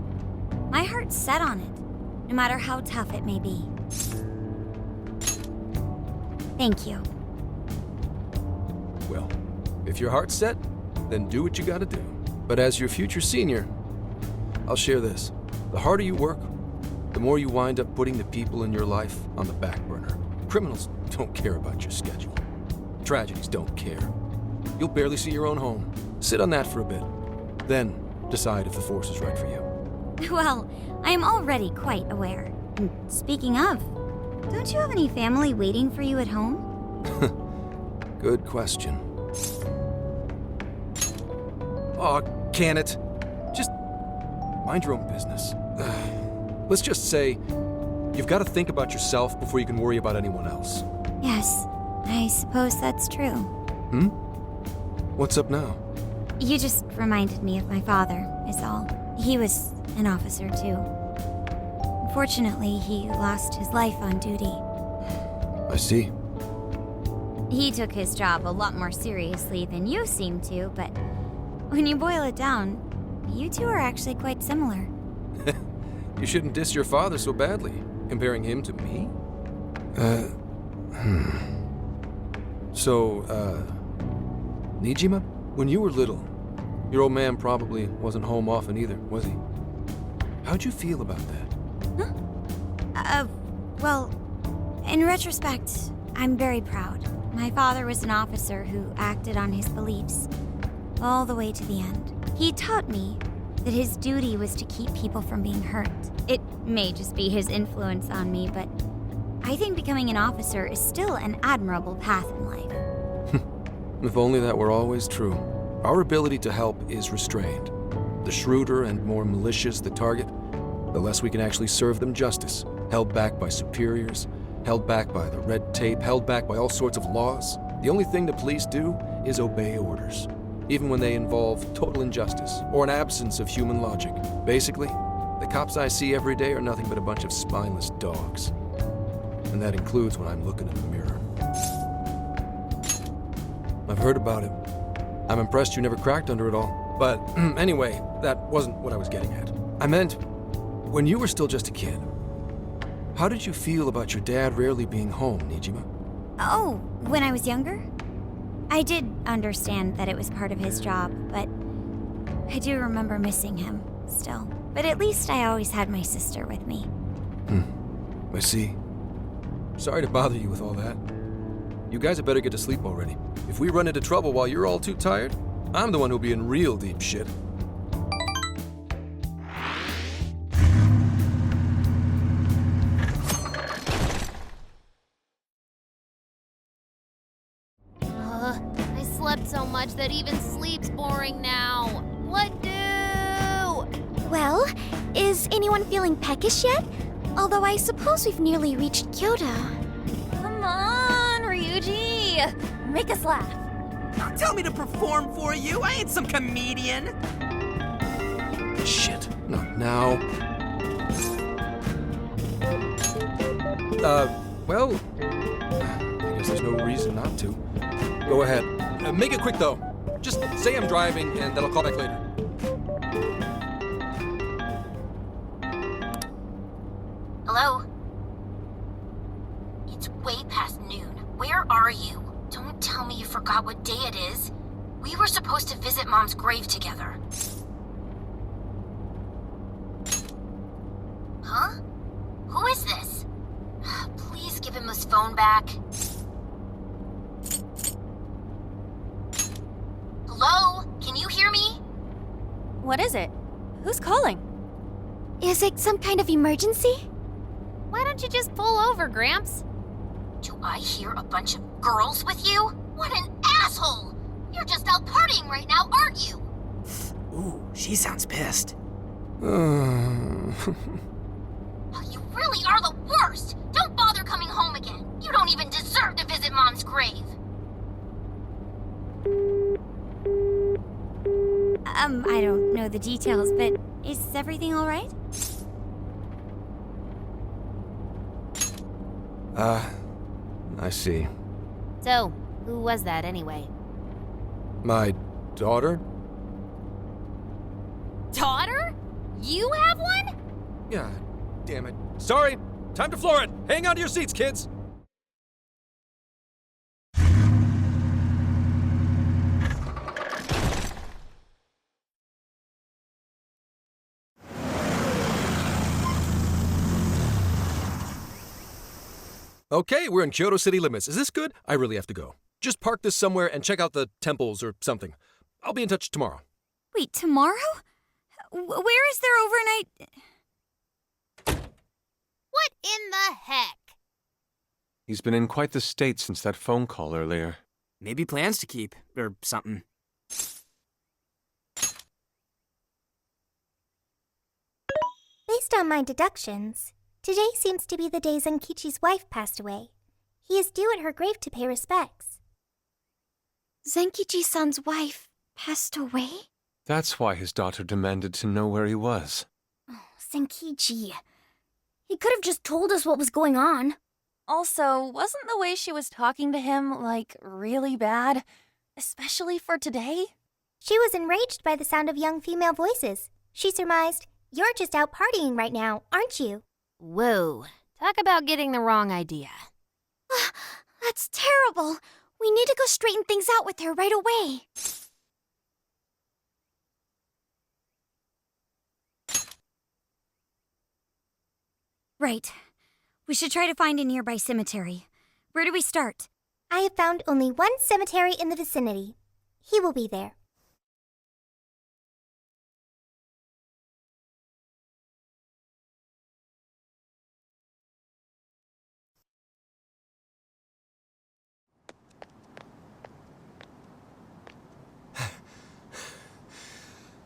my heart's set on it, no matter how tough it may be. Thank you. Well, if your heart's set, then do what you gotta do. But as your future senior, I'll share this. The harder you work, the more you wind up putting the people in your life on the back burner. Criminals don't care about your schedule. Tragedies don't care. You'll barely see your own home. Sit on that for a bit. Then decide if the force is right for you. Well, I am already quite aware. And speaking of, don't you have any family waiting for you at home? Good question. Aw, can it? Just mind your own business. Let's just say you've got to think about yourself before you can worry about anyone else. Yes, I suppose that's true. What's up now? You just reminded me of my father, is all. He was an officer, too. Unfortunately, he lost his life on duty. I see. He took his job a lot more seriously than you seem to, but when you boil it down, you two are actually quite similar. You shouldn't diss your father so badly, comparing him to me. So, Nijima, when you were little, your old man probably wasn't home often either, was he? How'd you feel about that? Well, in retrospect, I'm very proud. My father was an officer who acted on his beliefs all the way to the end. He taught me that his duty was to keep people from being hurt. It may just be his influence on me, but I think becoming an officer is still an admirable path in life. If only that were always true. Our ability to help is restrained. The shrewder and more malicious the target, the less we can actually serve them justice, held back by superiors Held back by the red tape, held back by all sorts of laws. The only thing the police do is obey orders, even when they involve total injustice or an absence of human logic. Basically, the cops I see every day are nothing but a bunch of spineless dogs. And that includes when I'm looking in the mirror. I've heard about it. I'm impressed you never cracked under it all. But anyway, that wasn't what I was getting at. I meant, when you were still just a kid, how did you feel about your dad rarely being home, Nijima? Oh, when I was younger? I did understand that it was part of his job, but I do remember missing him still. But at least I always had my sister with me. I see. Sorry to bother you with all that. You guys had better get to sleep already. If we run into trouble while you're all too tired, I'm the one who'll be in real deep shit. I slept so much that even sleep's boring now. What do? Well, is anyone feeling peckish yet? Although I suppose we've nearly reached Kyoto. Come on, Ryuji! Make us laugh. Don't tell me to perform for you. I ain't some comedian. Shit, not now. Well, I guess there's no reason not to. Go ahead. Make it quick, though. Just say I'm driving, and then I'll call back later. Hello? It's way past noon. Where are you? Don't tell me you forgot what day it is. We were supposed to visit Mom's grave together. Huh? Who is this? Please give him his phone back. Hello? Can you hear me? What is it? Who's calling? Is it some kind of emergency? Why don't you just pull over, Gramps? Do I hear a bunch of girls with you? What an asshole! You're just out partying right now, aren't you? Ooh, she sounds pissed. You really are the worst! Don't bother coming home again. You don't even deserve to visit Mom's grave. I don't know the details, but is everything all right? I see. So, who was that anyway? My daughter? Daughter? You have one? Yeah, damn it. Sorry, time to floor it. Hang on to your seats, kids. Okay, we're in Kyoto city limits. Is this good? I really have to go. Just park this somewhere and check out the temples or something. I'll be in touch tomorrow. Wait, tomorrow? Where is their overnight... What in the heck? He's been in quite the state since that phone call earlier. Maybe plans to keep, or something. Based on my deductions, today seems to be the day Zenkichi's wife passed away. He is due at her grave to pay respects. Zenkichi-san's wife passed away? That's why his daughter demanded to know where he was. Zenkichi. He could have just told us what was going on. Also, wasn't the way she was talking to him, like, really bad? Especially for today? She was enraged by the sound of young female voices. She surmised, "You're just out partying right now, aren't you?" Whoa. Talk about getting the wrong idea. That's terrible. We need to go straighten things out with her right away. Right. We should try to find a nearby cemetery. Where do we start? I have found only one cemetery in the vicinity. He will be there.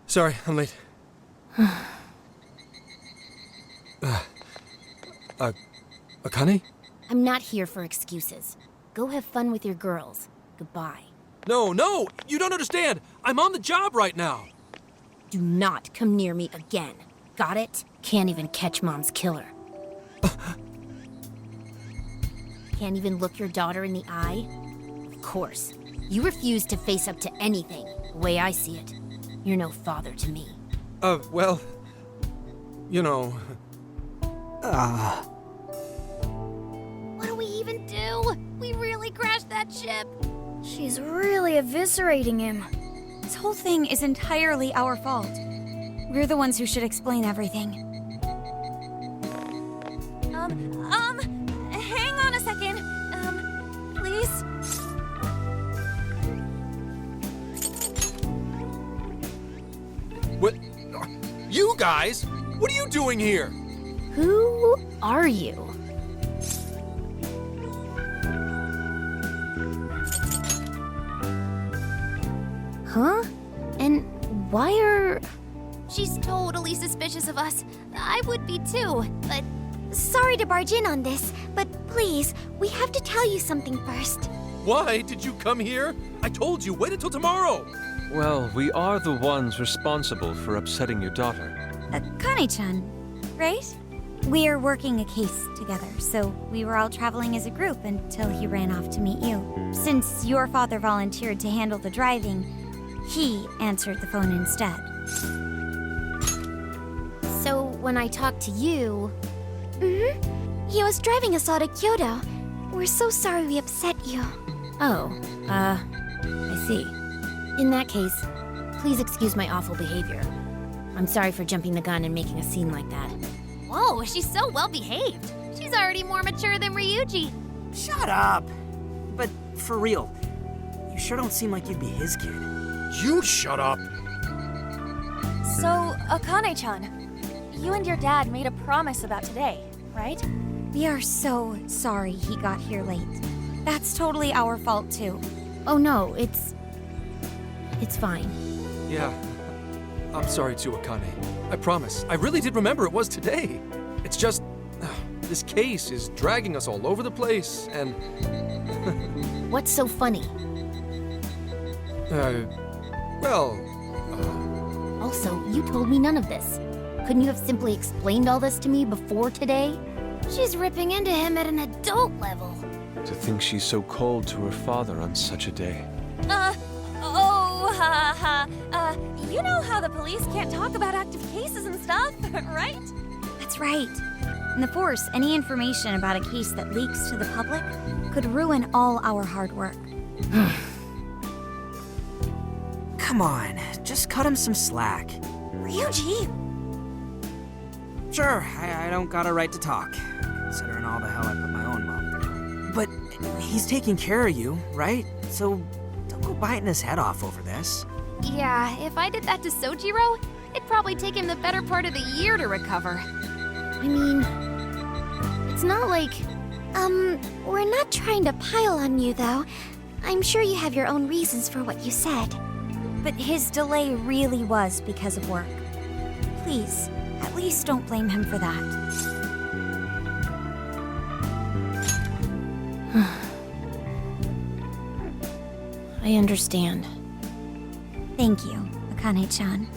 Sorry, I'm late. Akane? I'm not here for excuses. Go have fun with your girls. Goodbye. No, you don't understand. I'm on the job right now. Do not come near me again. Got it? Can't even catch Mom's killer. Can't even look your daughter in the eye? Of course. You refuse to face up to anything, the way I see it. You're no father to me. Well, you know... What do we even do? We really crashed that ship. She's really eviscerating him. This whole thing is entirely our fault. We're the ones who should explain everything. Hang on a second. Please? What? You guys? What are you doing here? Who are you? Huh? And why are... She's totally suspicious of us. I would be too, but... Sorry to barge in on this, but please, we have to tell you something first. Why did you come here? I told you, wait until tomorrow. Well, we are the ones responsible for upsetting your daughter. Akane-chan, right? We are working a case together, so we were all traveling as a group until he ran off to meet you. Since your father volunteered to handle the driving, he answered the phone instead. So when I talked to you... He was driving us all to Kyoto. We're so sorry we upset you. Oh, I see. In that case, please excuse my awful behavior. I'm sorry for jumping the gun and making a scene like that. Whoa, she's so well behaved. She's already more mature than Ryuji. Shut up! But for real, you sure don't seem like you'd be his kid. You shut up! So, Akane-chan, you and your dad made a promise about today, right? We are so sorry he got here late. That's totally our fault, too. Oh no, it's fine. Yeah, I'm sorry too, Akane. I promise. I really did remember it was today. It's just... this case is dragging us all over the place, and... What's so funny? Also, you told me none of this. Couldn't you have simply explained all this to me before today? She's ripping into him at an adult level. To think she's so cold to her father on such a day. You know how the police can't talk about active cases and stuff, right? That's right. In the Force, any information about a case that leaks to the public could ruin all our hard work. Come on, just cut him some slack. Ryuji! Sure, I don't got a right to talk, considering all the hell I put my own mom through. But he's taking care of you, right? So don't go biting his head off over this. Yeah, if I did that to Sojiro, it'd probably take him the better part of the year to recover. I mean, it's not like... We're not trying to pile on you, though. I'm sure you have your own reasons for what you said. But his delay really was because of work. Please, at least don't blame him for that. I understand. Thank you, Akane-chan.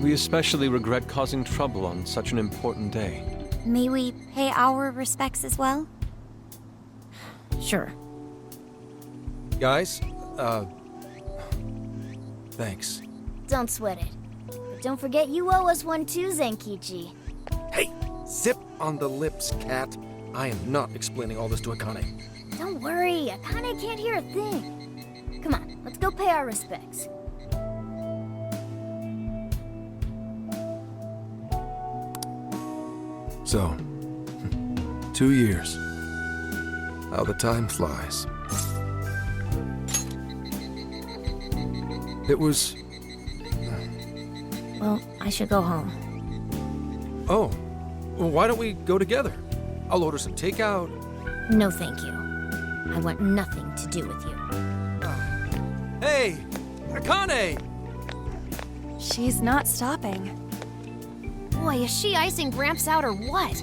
We especially regret causing trouble on such an important day. May we pay our respects as well? Sure. Guys, thanks. Don't sweat it. But don't forget you owe us one too, Zenkichi. Hey, zip on the lips, cat. I am not explaining all this to Akane. Don't worry, Akane can't hear a thing. Come on, let's go pay our respects. So, 2 years. How the time flies. It was... Well, I should go home. Oh, well, why don't we go together? I'll order some takeout. No, thank you. I want nothing to do with you. Hey, Akane! She's not stopping. Boy, is she icing Gramps out or what?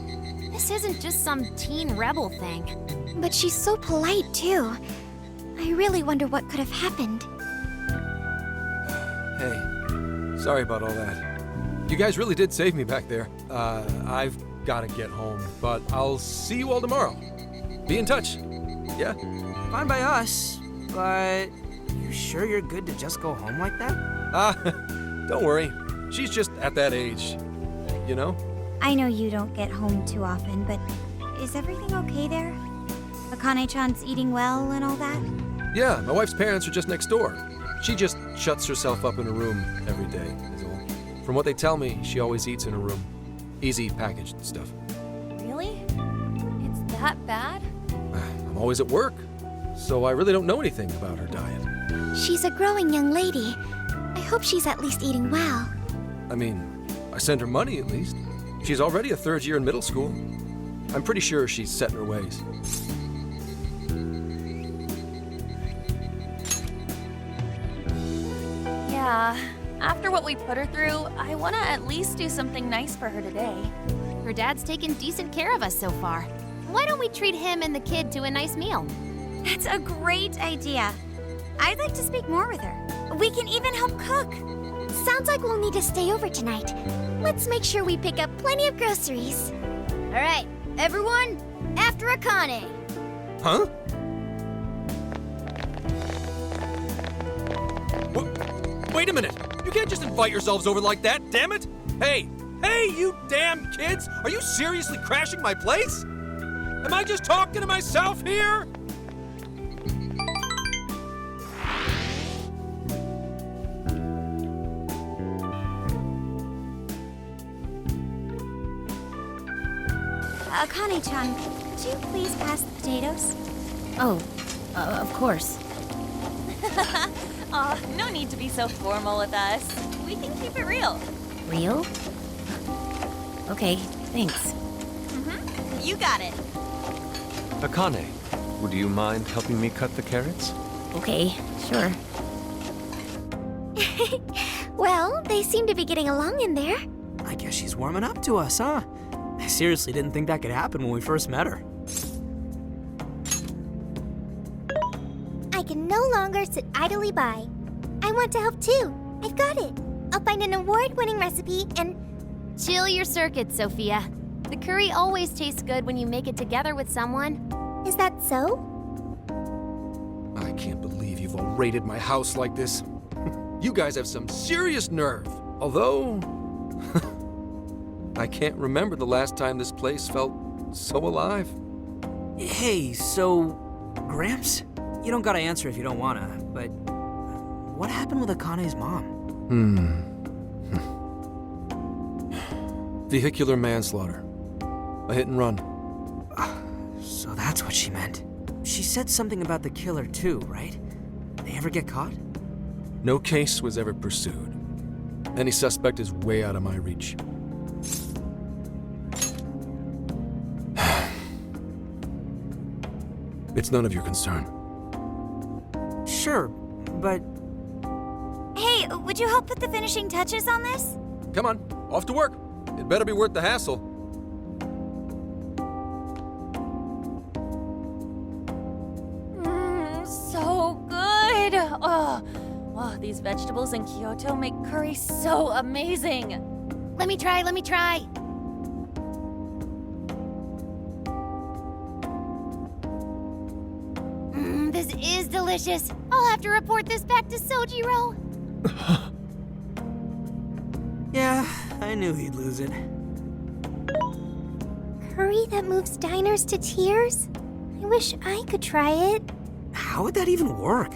This This isn't just some teen rebel thing. But she's so polite, too. I really wonder what could have happened. Hey, sorry about all that. You guys really did save me back there. I've gotta get home, but I'll see you all tomorrow. Be in touch. Yeah? Fine by us, but you sure you're good to just go home like that? Don't worry. She's just at that age, you know? I know you don't get home too often, but is everything okay there? Akane-chan's eating well and all that? Yeah, my wife's parents are just next door. She just shuts herself up in a room every day, is all. From what they tell me, she always eats in her room. Easy packaged stuff. Really? It's that bad? I'm always at work, so I really don't know anything about her diet. She's a growing young lady. I hope she's at least eating well. I mean, I send her money at least. She's already a third year in middle school. I'm pretty sure she's set in her ways. Yeah. After what we put her through, I want to at least do something nice for her today. Her dad's taken decent care of us so far. Why don't we treat him and the kid to a nice meal? That's a great idea. I'd like to speak more with her. We can even help cook. Sounds like we'll need to stay over tonight. Let's make sure we pick up plenty of groceries. All right, everyone, after Akane. Huh? Wait a minute! You can't just invite yourselves over like that, damn it! Hey, you damn kids! Are you seriously crashing my place? Am I just talking to myself here? Akane-chan, could you please pass the potatoes? Oh, of course. Aw, no need to be so formal with us. We can keep it real. Real? Okay, thanks. You got it. Akane, would you mind helping me cut the carrots? Okay, sure. Well, they seem to be getting along in there. I guess she's warming up to us, huh? I seriously didn't think that could happen when we first met her. I can no longer sit idly by. I want to help too. I've got it. I'll find an award-winning recipe and... Chill your circuits, Sophia. The curry always tastes good when you make it together with someone. Is that so? I can't believe you've all raided my house like this. You guys have some serious nerve. Although... I can't remember the last time this place felt so alive. Hey, so... Gramps? You don't gotta answer if you don't wanna, but... What happened with Akane's mom? Vehicular manslaughter. A hit and run. So that's what she meant. She said something about the killer too, right? They ever get caught? No case was ever pursued. Any suspect is way out of my reach. It's none of your concern. Sure, but... Hey, would you help put the finishing touches on this? Come on, off to work. It better be worth the hassle. So good. Oh, these vegetables in Kyoto make curry so amazing. Let me try. This is delicious. I'll have to report this back to Sojiro. Yeah, I knew he'd lose it. Curry that moves diners to tears? I wish I could try it. How would that even work?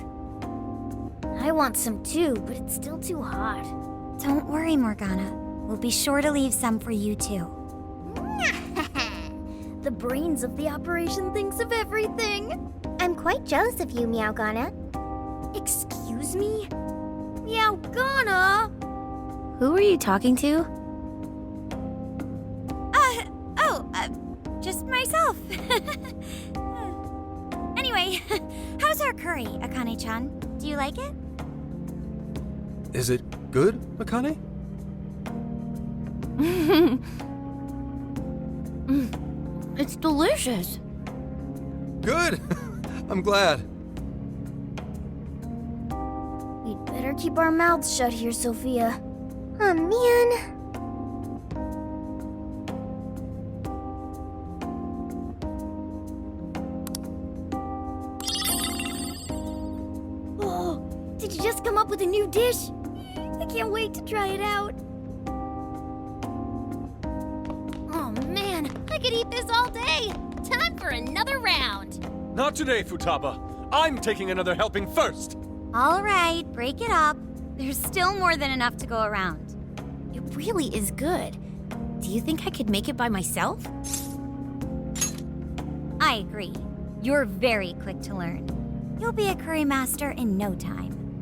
I want some too, but it's still too hot. Don't worry, Morgana. We'll be sure to leave some for you too. The brains of the operation thinks of everything. I'm quite jealous of you, Meowgana. Excuse me? Meowgana? Who are you talking to? Just myself. Anyway, how's our curry, Akane-chan? Do you like it? Is it good, Akane? It's delicious. Good. I'm glad. We'd better keep our mouths shut here, Sophia. Oh, man. Oh, did you just come up with a new dish? I can't wait to try it out. Oh man, I could eat this all day. Time for another round. Not today, Futaba. I'm taking another helping first. All right, break it up. There's still more than enough to go around. It really is good. Do you think I could make it by myself? I agree. You're very quick to learn. You'll be a curry master in no time.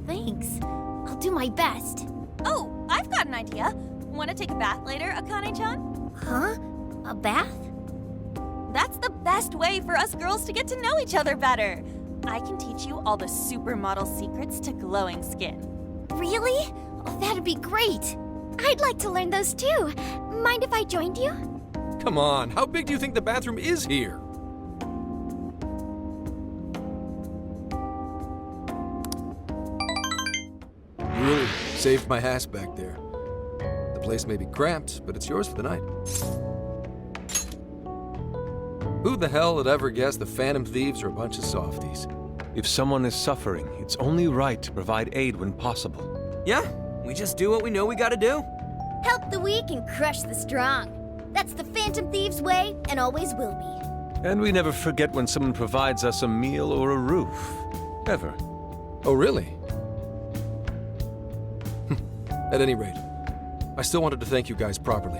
Thanks. I'll do my best. Oh, I've got an idea. Want to take a bath later, Akane-chan? Huh? A bath? That's the best way for us girls to get to know each other better. I can teach you all the supermodel secrets to glowing skin. Really? Oh, that'd be great. I'd like to learn those too. Mind if I joined you? Come on, how big do you think the bathroom is here? You really saved my ass back there. The place may be cramped, but it's yours for the night. Who the hell had ever guessed the Phantom Thieves are a bunch of softies? If someone is suffering, it's only right to provide aid when possible. Yeah, we just do what we know we gotta do. Help the weak and crush the strong. That's the Phantom Thieves' way and always will be. And we never forget when someone provides us a meal or a roof. Ever. Oh, really? At any rate, I still wanted to thank you guys properly.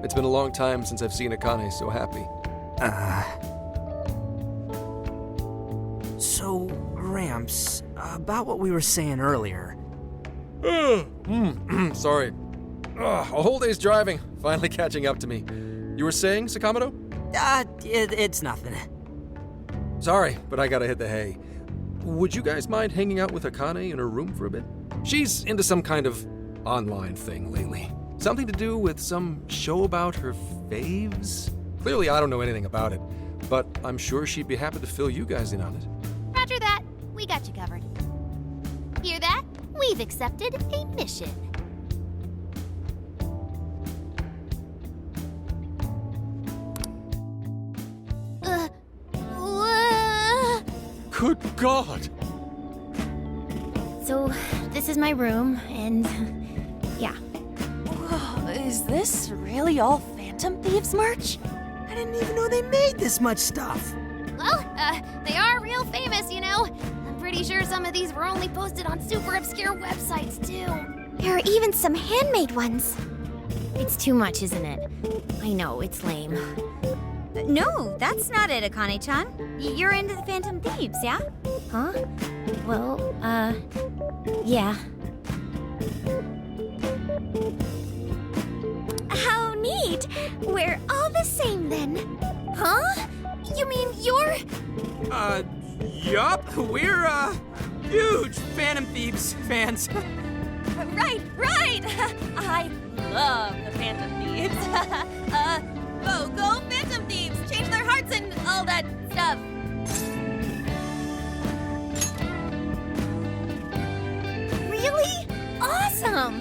It's been a long time since I've seen Akane so happy. So, Ramps, about what we were saying earlier. Sorry. A whole day's driving, finally catching up to me. You were saying, Sakamoto? It's nothing. Sorry, but I gotta hit the hay. Would you guys mind hanging out with Akane in her room for a bit? She's into some kind of online thing lately. Something to do with some show about her faves? Clearly, I don't know anything about it, but I'm sure she'd be happy to fill you guys in on it. Roger that. We got you covered. Hear that? We've accepted a mission. Good God! So, this is my room, and yeah. Whoa, is this really all Phantom Thieves merch? I didn't even know they made this much stuff. Well, they are real famous, you know. I'm pretty sure some of these were only posted on super obscure websites, too. There are even some handmade ones. It's too much, isn't it? I know, it's lame. No, that's not it, Akane-chan. You're into the Phantom Thieves, yeah? Huh? Well, yeah. How neat! We're all the same then. Huh? You mean you're... Yup. We're, huge Phantom Thieves fans. Right! I love the Phantom Thieves. Go Phantom Thieves! Change their hearts and all that stuff. Really? Awesome!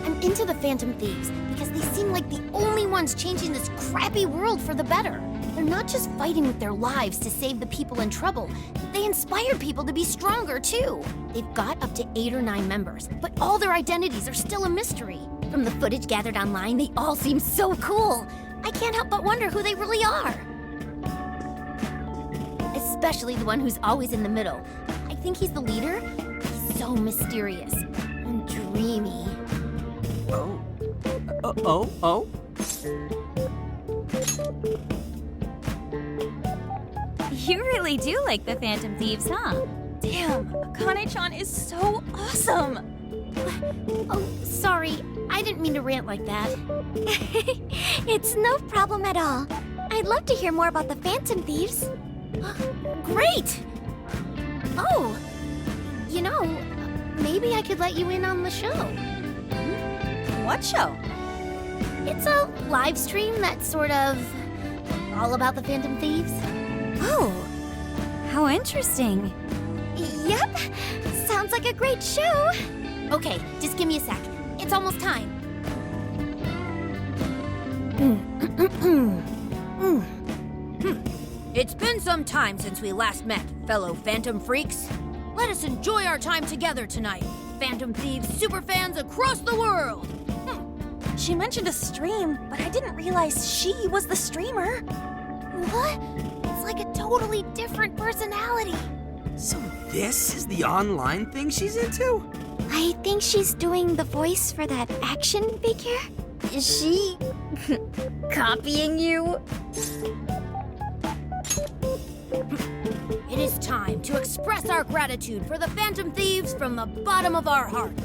I'm into the Phantom Thieves because they seem like the only ones changing this crappy world for the better. They're not just fighting with their lives to save the people in trouble. They inspire people to be stronger, too. They've got up to 8 or 9 members, but all their identities are still a mystery. From the footage gathered online, they all seem so cool. I can't help but wonder who they really are. Especially the one who's always in the middle. I think he's the leader. He's so mysterious and dreamy. Oh? You really do like the Phantom Thieves, huh? Damn, Akane-chan is so awesome! Oh, sorry. I didn't mean to rant like that. It's no problem at all. I'd love to hear more about the Phantom Thieves. Great! Oh, you know, maybe I could let you in on the show. What show? It's a live stream that sort of all about the Phantom Thieves? Oh, how interesting. Yep, sounds like a great show. Okay, just give me a sec. It's almost time. It's been some time since we last met, fellow Phantom Freaks. Let us enjoy our time together tonight, Phantom Thieves superfans across the world. She mentioned a stream, but I didn't realize she was the streamer. What? It's like a totally different personality. So this is the online thing she's into? I think she's doing the voice for that action figure. Is she copying you? It is time to express our gratitude for the Phantom Thieves from the bottom of our hearts.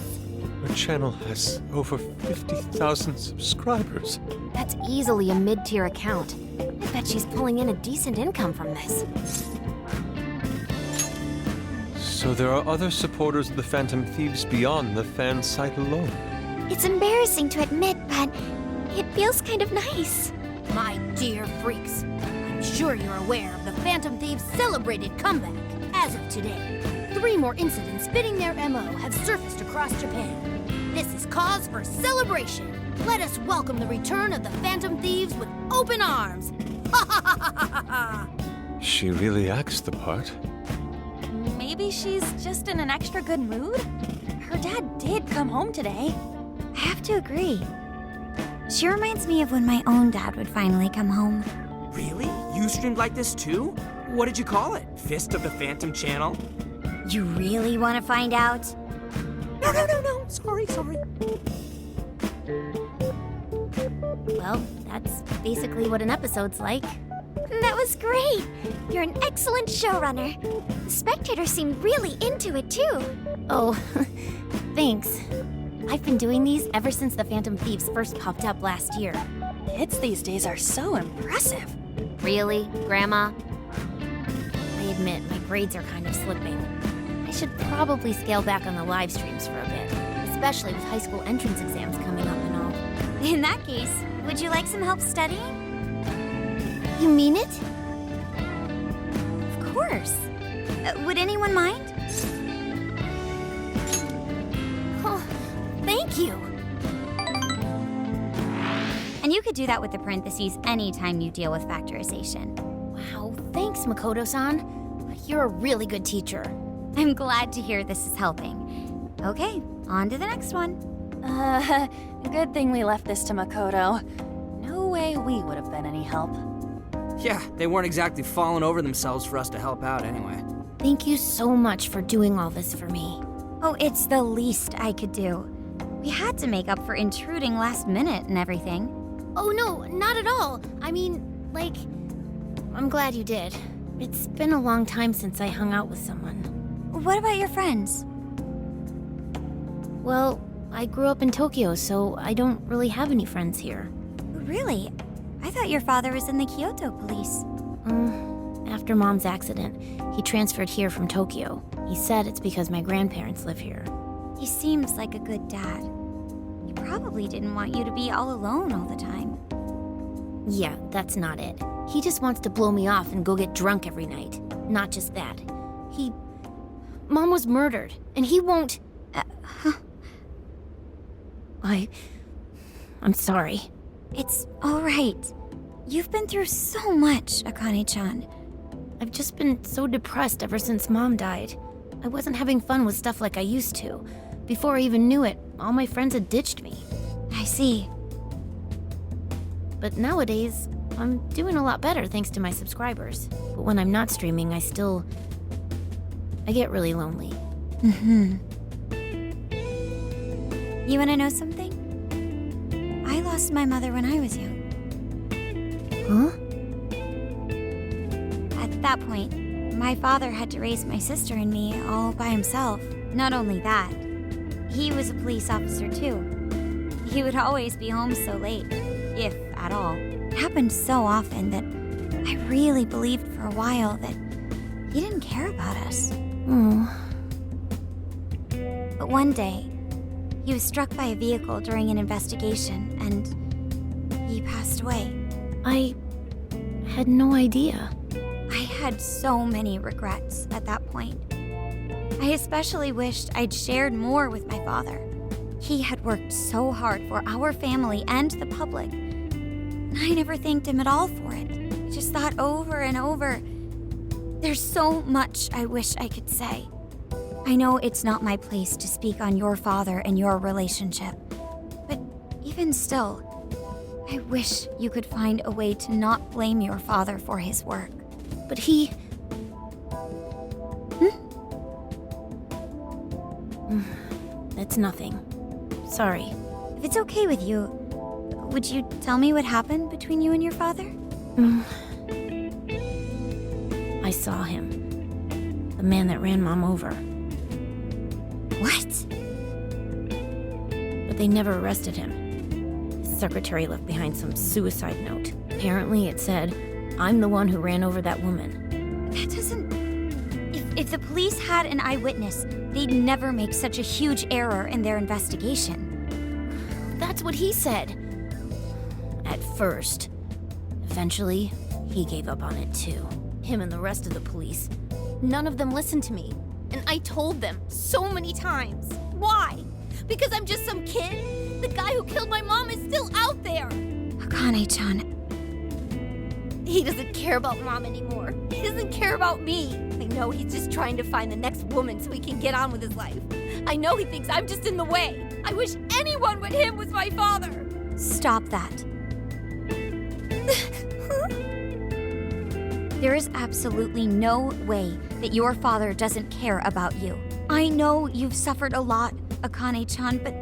Her channel has over 50,000 subscribers. That's easily a mid-tier account. I bet she's pulling in a decent income from this. So there are other supporters of the Phantom Thieves beyond the fan site alone. It's embarrassing to admit, but it feels kind of nice. My dear freaks, I'm sure you're aware of the Phantom Thieves' celebrated comeback. As of today, 3 more incidents fitting their MO have surfaced across Japan. This is cause for celebration. Let us welcome the return of the Phantom Thieves with open arms. Ha ha ha ha ha ha! She really acts the part. Maybe she's just in an extra good mood? Her dad did come home today. I have to agree. She reminds me of when my own dad would finally come home. Really? You streamed like this too? What did you call it? Fist of the Phantom channel? You really want to find out? No. Sorry. Well, that's basically what an episode's like. That was great. You're an excellent showrunner. The spectators seem really into it too. Oh, thanks. I've been doing these ever since the Phantom Thieves first popped up last year. Kids these days are so impressive. Really, Grandma? I admit, my grades are kind of slipping. I should probably scale back on the live streams for a bit, especially with high school entrance exams coming up and all. In that case, would you like some help studying? You mean it? Of course. Would anyone mind? Oh, thank you. And you could do that with the parentheses anytime you deal with factorization. Wow, thanks, Makoto-san. You're a really good teacher. I'm glad to hear this is helping. Okay, on to the next one. Good thing we left this to Makoto. No way we would have been any help. Yeah, they weren't exactly falling over themselves for us to help out anyway. Thank you so much for doing all this for me. Oh, it's the least I could do. We had to make up for intruding last minute and everything. Oh no, not at all. I mean, like, I'm glad you did. It's been a long time since I hung out with someone. What about your friends? Well, I grew up in Tokyo, so I don't really have any friends here. Really? I thought your father was in the Kyoto police. After Mom's accident, he transferred here from Tokyo. He said it's because my grandparents live here. He seems like a good dad. He probably didn't want you to be all alone all the time. Yeah, that's not it. He just wants to blow me off and go get drunk every night. Not just that. Mom was murdered, and he won't... I'm sorry. It's all right. You've been through so much, Akane-chan. I've just been so depressed ever since Mom died. I wasn't having fun with stuff like I used to. Before I even knew it, all my friends had ditched me. I see. But nowadays, I'm doing a lot better thanks to my subscribers. But when I'm not streaming, I get really lonely. You wanna know something? I lost my mother when I was young. Huh? At that point, my father had to raise my sister and me all by himself. Not only that, he was a police officer too. He would always be home so late, if at all. It happened so often that I really believed for a while that he didn't care about us. But one day, he was struck by a vehicle during an investigation, and he passed away. I had no idea. I had so many regrets at that point. I especially wished I'd shared more with my father. He had worked so hard for our family and the public, and I never thanked him at all for it. I just thought over and over, there's so much I wish I could say. I know it's not my place to speak on your father and your relationship, but even still, I wish you could find a way to not blame your father for his work. But he... That's nothing. Sorry. If it's okay with you, would you tell me what happened between you and your father? I saw him. The man that ran Mom over. What? But they never arrested him. His secretary left behind some suicide note. Apparently it said, "I'm the one who ran over that woman." That doesn't... If the police had an eyewitness, they'd never make such a huge error in their investigation. That's what he said. At first. Eventually, he gave up on it too. Him and the rest of the police. None of them listened to me. And I told them so many times. Why? Because I'm just some kid? The guy who killed my mom is still out there! Akane-chan. He doesn't care about Mom anymore. He doesn't care about me. I know he's just trying to find the next woman so he can get on with his life. I know he thinks I'm just in the way. I wish anyone but him was my father. Stop that. There is absolutely no way that your father doesn't care about you. I know you've suffered a lot, Akane-chan, but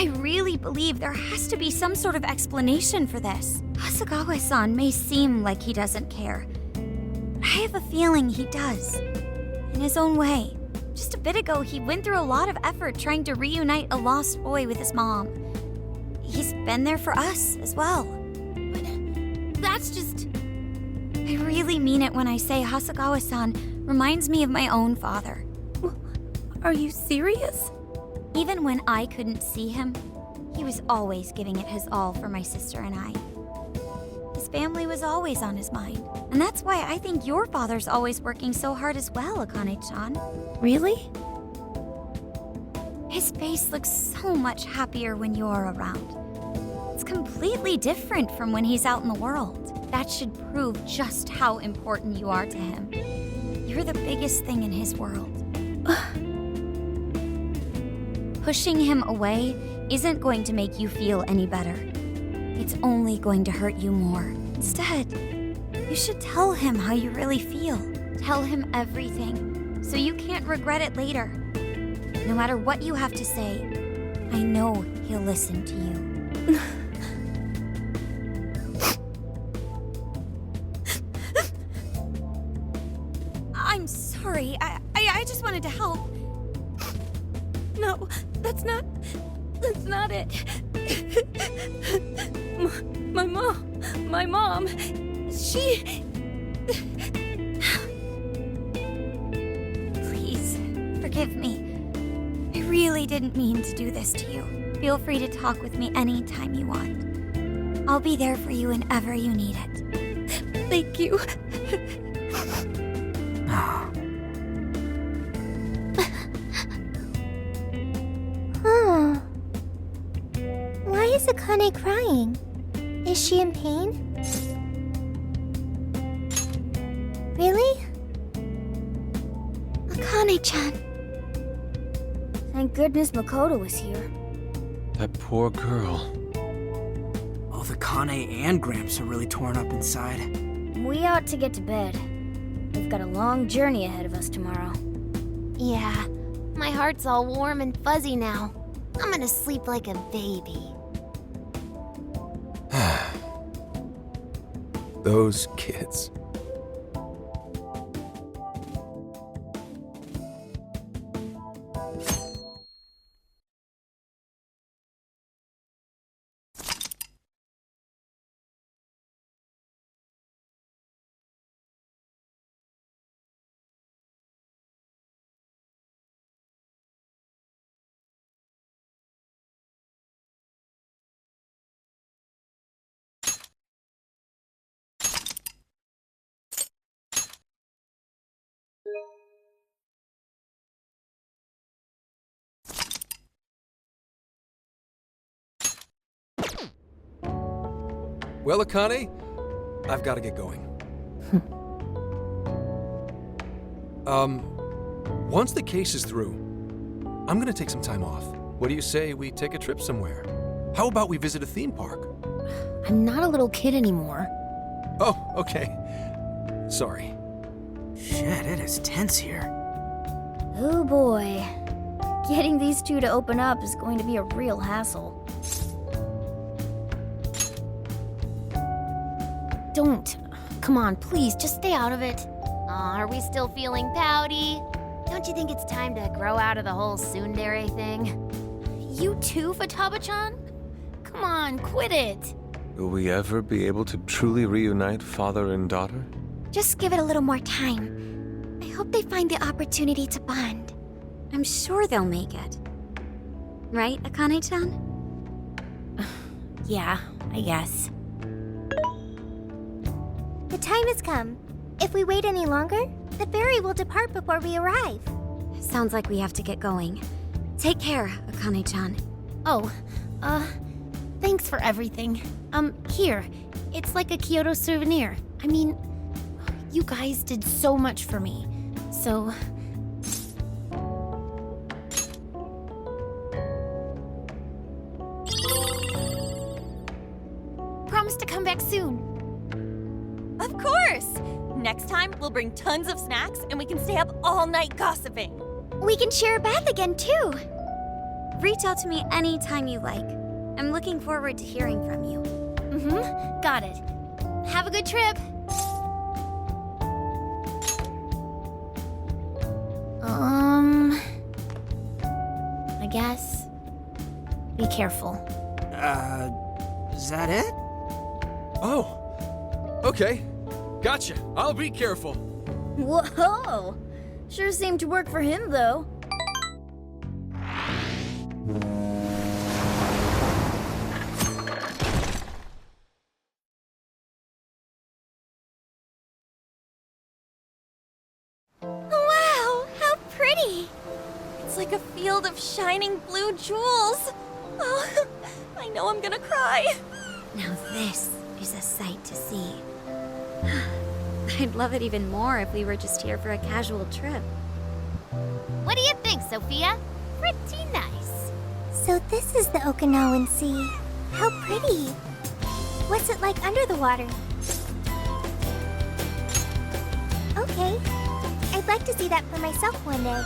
I really believe there has to be some sort of explanation for this. Hasegawa-san may seem like he doesn't care, but I have a feeling he does. In his own way. Just a bit ago, he went through a lot of effort trying to reunite a lost boy with his mom. He's been there for us as well. But that's just... I really mean it when I say Hasegawa-san reminds me of my own father. Are you serious? Even when I couldn't see him, he was always giving it his all for my sister and I. His family was always on his mind. And that's why I think your father's always working so hard as well, Akane-chan. Really? His face looks so much happier when you're around. It's completely different from when he's out in the world. That should prove just how important you are to him. You're the biggest thing in his world. Pushing him away isn't going to make you feel any better. It's only going to hurt you more. Instead, you should tell him how you really feel. Tell him everything, so you can't regret it later. No matter what you have to say, I know he'll listen to you. I'm sorry. I just wanted to help. No, that's not it. My mom, she... Please, forgive me. I really didn't mean to do this to you. Feel free to talk with me anytime you want. I'll be there for you whenever you need it. Thank you. Why is Akane crying? Is she in pain? Really? Akane-chan. Thank goodness Makoto was here. That poor girl. Oh, the Kane and Gramps are really torn up inside. We ought to get to bed. We've got a long journey ahead of us tomorrow. Yeah, my heart's all warm and fuzzy now. I'm gonna sleep like a baby. Those kids. Well, Akane, I've got to get going. Once the case is through, I'm gonna take some time off. What do you say we take a trip somewhere? How about we visit a theme park? I'm not a little kid anymore. Oh, okay. Sorry. Shit, it is tense here. Oh boy. Getting these two to open up is going to be a real hassle. Don't. Come on, please, just stay out of it. Aw, are we still feeling pouty? Don't you think it's time to grow out of the whole tsundere thing? You too, Futaba-chan? Come on, quit it. Will we ever be able to truly reunite father and daughter? Just give it a little more time. I hope they find the opportunity to bond. I'm sure they'll make it. Right, Akane-chan? Yeah, I guess. The time has come. If we wait any longer, the ferry will depart before we arrive. Sounds like we have to get going. Take care, Akane-chan. Oh, thanks for everything. Here. It's like a Kyoto souvenir. I mean, you guys did so much for me. So... Promise to come back soon. Of course! Next time, we'll bring tons of snacks and we can stay up all night gossiping. We can share a bath again, too. Reach out to me anytime you like. I'm looking forward to hearing from you. Mm-hmm. Got it. Have a good trip. I guess. Be careful. Is that it? Oh, okay. Gotcha. I'll be careful. Whoa! Sure seemed to work for him, though. Wow, how pretty! It's like a field of shining blue jewels. Oh, I know I'm gonna cry. Now this is a sight to see. I'd love it even more if we were just here for a casual trip. What do you think, Sophia? Pretty nice. So this is the Okinawan Sea. How pretty. What's it like under the water? Okay. I'd like to see that for myself one day.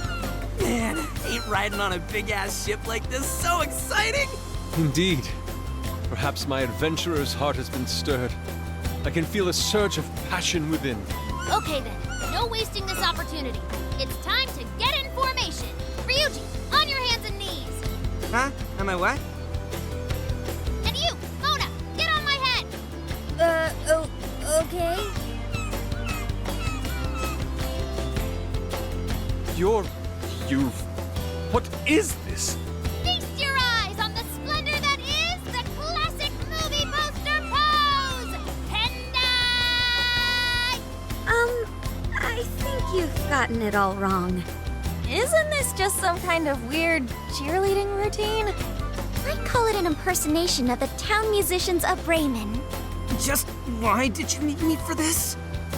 Man, ain't riding on a big-ass ship like this so exciting? Indeed. Perhaps my adventurer's heart has been stirred. I can feel a surge of passion within. Okay then, no wasting this opportunity. It's time to get in formation. Ryuji, on your hands and knees. Huh? Am I what? And you, Mona, get on my head. Okay. What is this? Feast your eyes on the splendor that is the classic movie poster pose! Tendai! I think you've gotten it all wrong. Isn't this just some kind of weird cheerleading routine? I'd call it an impersonation of the town musicians of Raymond. Just why did you need me for this?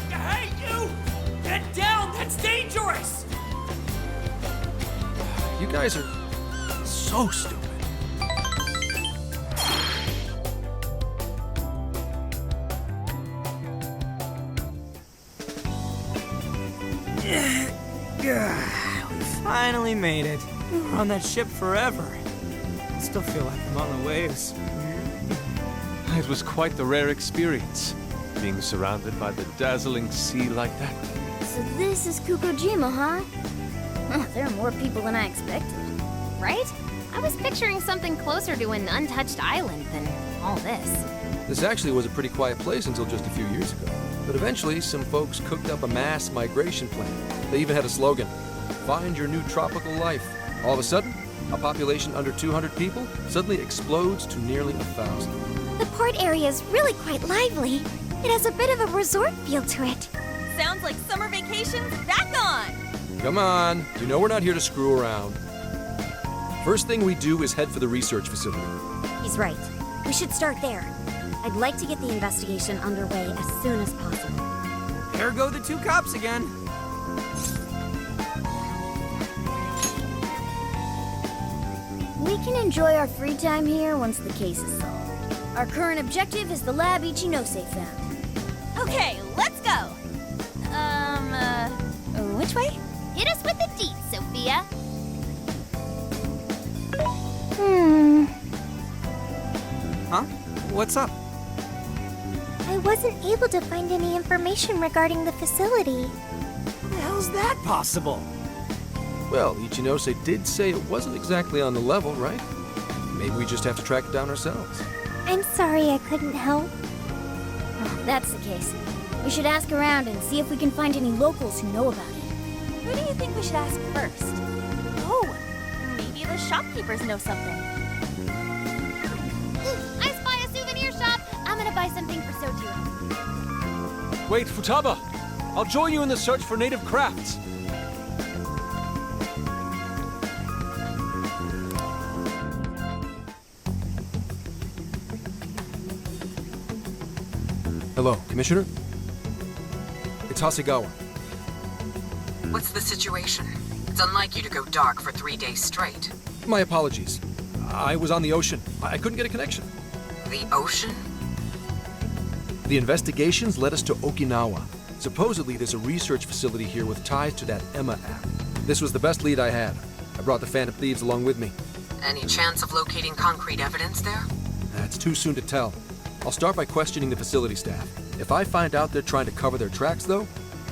Hey, you! Get down! That's dangerous! You guys are so stupid. We finally made it. We're on that ship forever. I still feel like I'm on the waves. It was quite the rare experience, being surrounded by the dazzling sea like that. So this is Kukujima, huh? There are more people than I expected. Right? I was picturing something closer to an untouched island than all this. This actually was a pretty quiet place until just a few years ago. But eventually, some folks cooked up a mass migration plan. They even had a slogan, "Find your new tropical life." All of a sudden, a population under 200 people suddenly explodes to nearly 1,000. The port area is really quite lively. It has a bit of a resort feel to it. Sounds like summer vacation's back on! Come on, you know we're not here to screw around. First thing we do is head for the research facility. He's right. We should start there. I'd like to get the investigation underway as soon as possible. There go the two cops again. We can enjoy our free time here once the case is solved. Our current objective is the lab Ichinose found. Okay, let's go. Which way? Hit us with the deets, Sophia. Huh? What's up? I wasn't able to find any information regarding the facility. How's that possible? Well, Ichinose did say it wasn't exactly on the level, right? Maybe we just have to track it down ourselves. I'm sorry I couldn't help. If that's the case, we should ask around and see if we can find any locals who know about it. Who do you think we should ask first? Oh, maybe the shopkeepers know something. I spy a souvenir shop. I'm gonna buy something for Sojiro. Wait, Futaba! I'll join you in the search for native crafts. Hello, Commissioner? It's Hasegawa. What's the situation? It's unlike you to go dark for 3 days straight. My apologies. I was on the ocean. I couldn't get a connection. The ocean? The investigations led us to Okinawa. Supposedly, there's a research facility here with ties to that Emma app. This was the best lead I had. I brought the Phantom Thieves along with me. Any chance of locating concrete evidence there? It's too soon to tell. I'll start by questioning the facility staff. If I find out they're trying to cover their tracks, though,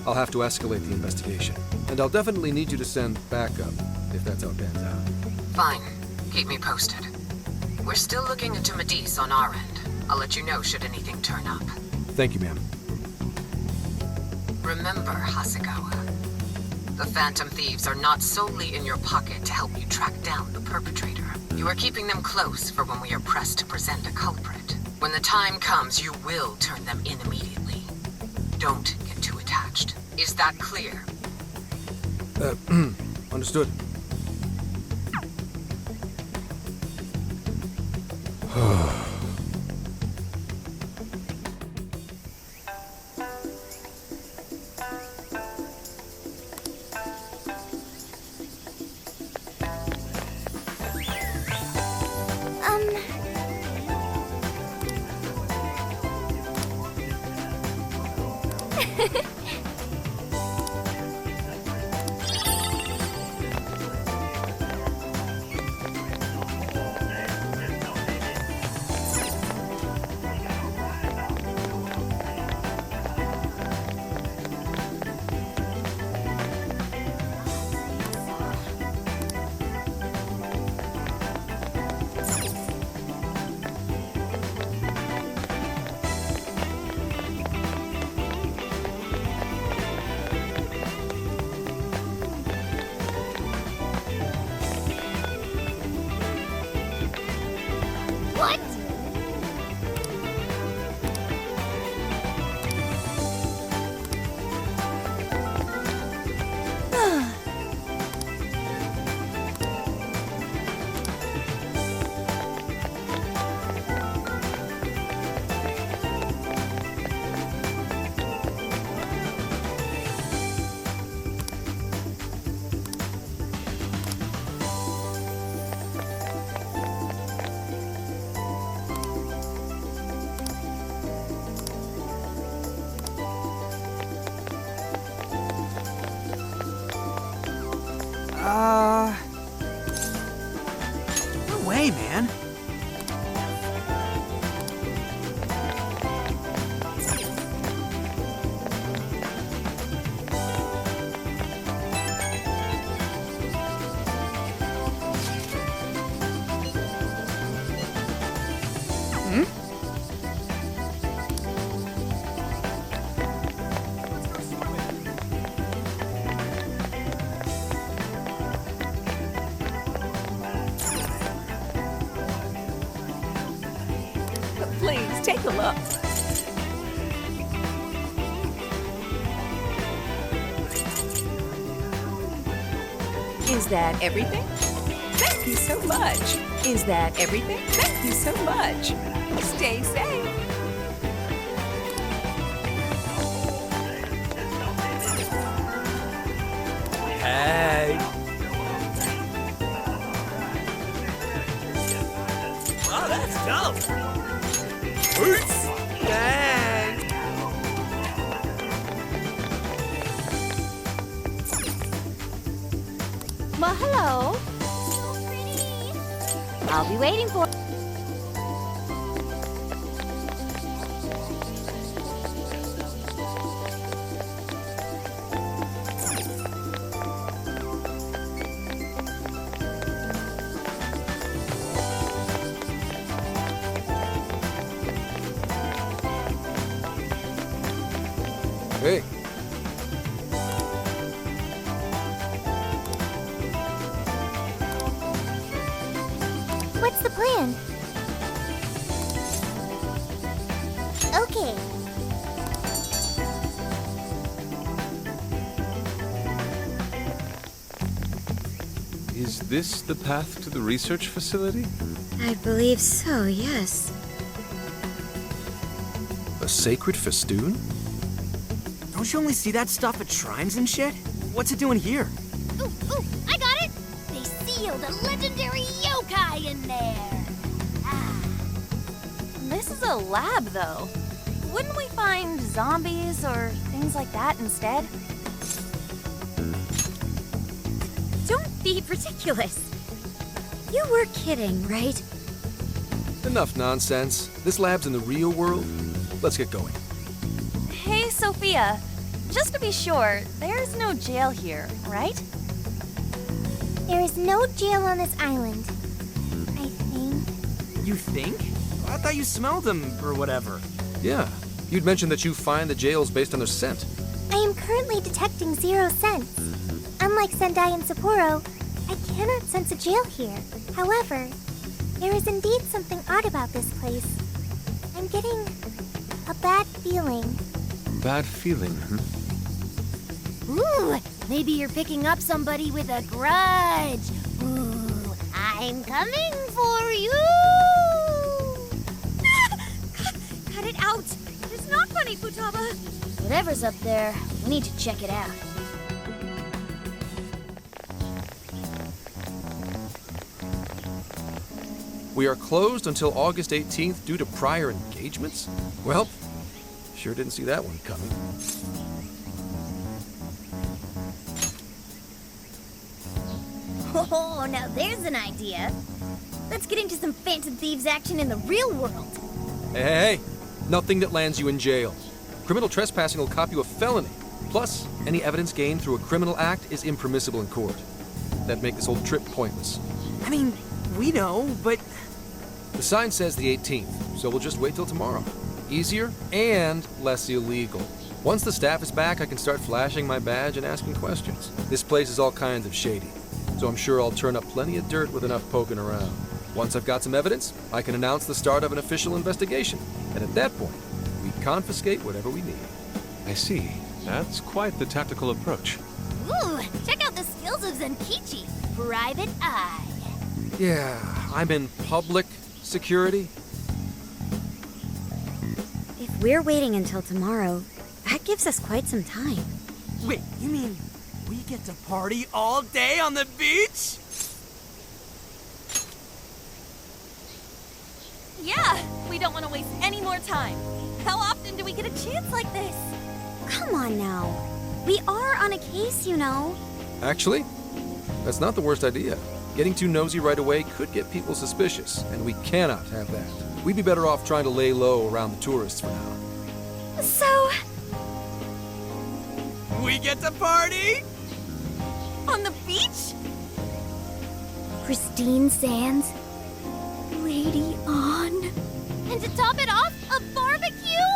I'll have to escalate the investigation. And I'll definitely need you to send backup, if that's how it pans out. Fine. Keep me posted. We're still looking into Medice on our end. I'll let you know should anything turn up. Thank you, ma'am. Remember, Hasegawa, the Phantom Thieves are not solely in your pocket to help you track down the perpetrator. You are keeping them close for when we are pressed to present a culprit. When the time comes, you will turn them in immediately. Don't get too attached. Is that clear? Understood. What? No way, man. Please, take a look. Is that everything? Thank you so much. Is that everything? Thank you so much. Stay safe. Well, hello. I'll be waiting for. Hey. What's the plan? Okay. Is this the path to the research facility? I believe so, yes. A sacred festoon? Don't you only see that stuff at shrines and shit? What's it doing here? Ooh, I got it! They sealed a legendary yokai in there! This is a lab, though. Wouldn't we find zombies or things like that instead? Don't be ridiculous. You were kidding, right? Enough nonsense. This lab's in the real world. Let's get going. Hey, Sophia. Just to be sure, there's no jail here, right? There is no jail on this island. I think. You think? I thought you smelled them or whatever. Yeah. You'd mentioned that you find the jails based on their scent. I am currently detecting 0 scents. Unlike Sendai and Sapporo, I cannot sense a jail here. However, there is indeed something odd about this place. I'm getting a bad feeling. Bad feeling, huh? Ooh, maybe you're picking up somebody with a grudge. Ooh, I'm coming for you! Cut it out! It's not funny, Futaba! Whatever's up there, we need to check it out. We are closed until August 18th due to prior engagements? Well, sure didn't see that one coming. Oh, now there's an idea. Let's get into some Phantom Thieves action in the real world. Hey, nothing that lands you in jail. Criminal trespassing will cop you a felony. Plus, any evidence gained through a criminal act is impermissible in court. That'd make this whole trip pointless. I mean, we know, but... The sign says the 18th, so we'll just wait till tomorrow. Easier and less illegal. Once the staff is back, I can start flashing my badge and asking questions. This place is all kinds of shady, so I'm sure I'll turn up plenty of dirt with enough poking around. Once I've got some evidence, I can announce the start of an official investigation, and at that point, we confiscate whatever we need. I see. That's quite the tactical approach. Ooh, check out the skills of Zenkichi, Private Eye. Yeah, I'm in public security. If we're waiting until tomorrow, that gives us quite some time. Wait, you mean we get to party all day on the beach? Yeah, we don't want to waste any more time. How often do we get a chance like this? Come on now. We are on a case, you know. Actually, that's not the worst idea. Getting too nosy right away could get people suspicious, and we cannot have that. We'd be better off trying to lay low around the tourists for now. So... we get to party? On the beach? Pristine sands. Lady on. And to top it off, a barbecue?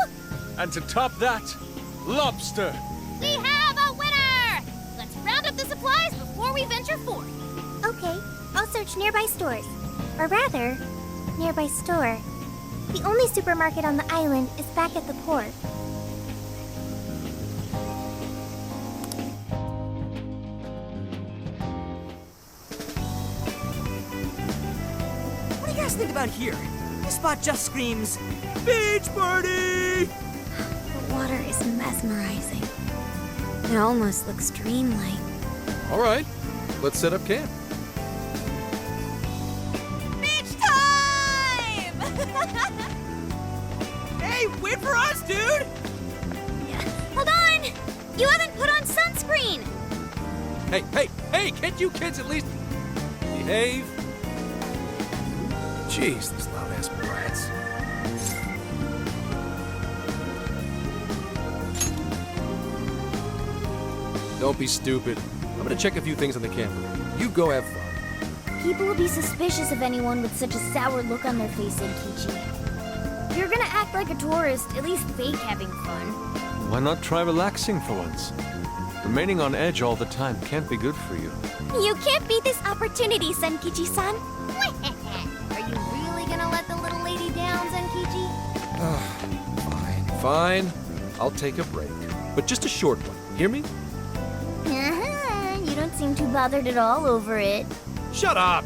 And to top that, lobster! We have a winner! Let's round up the supplies before we venture forth. Okay, I'll search nearby stores. Or rather, nearby store. The only supermarket on the island is back at the port. What do you guys think about here? This spot just screams, beach party! The water is mesmerizing. It almost looks dreamlike. All right, let's set up camp. Beach time! Hey, wait for us, dude! Hold on! You haven't put on sunscreen! Hey, can't you kids at least behave? Jeez, these loud-ass brats. Don't be stupid. I'm gonna check a few things on the camera. You go have fun. People will be suspicious of anyone with such a sour look on their face, Enkichi. If you're gonna act like a tourist, at least fake having fun. Why not try relaxing for once? Remaining on edge all the time can't be good for you. You can't beat this opportunity, Senkichi-san. Are you really gonna let the little lady down, Zenkichi? Fine. I'll take a break. But just a short one. Hear me? You don't seem too bothered at all over it. Shut up!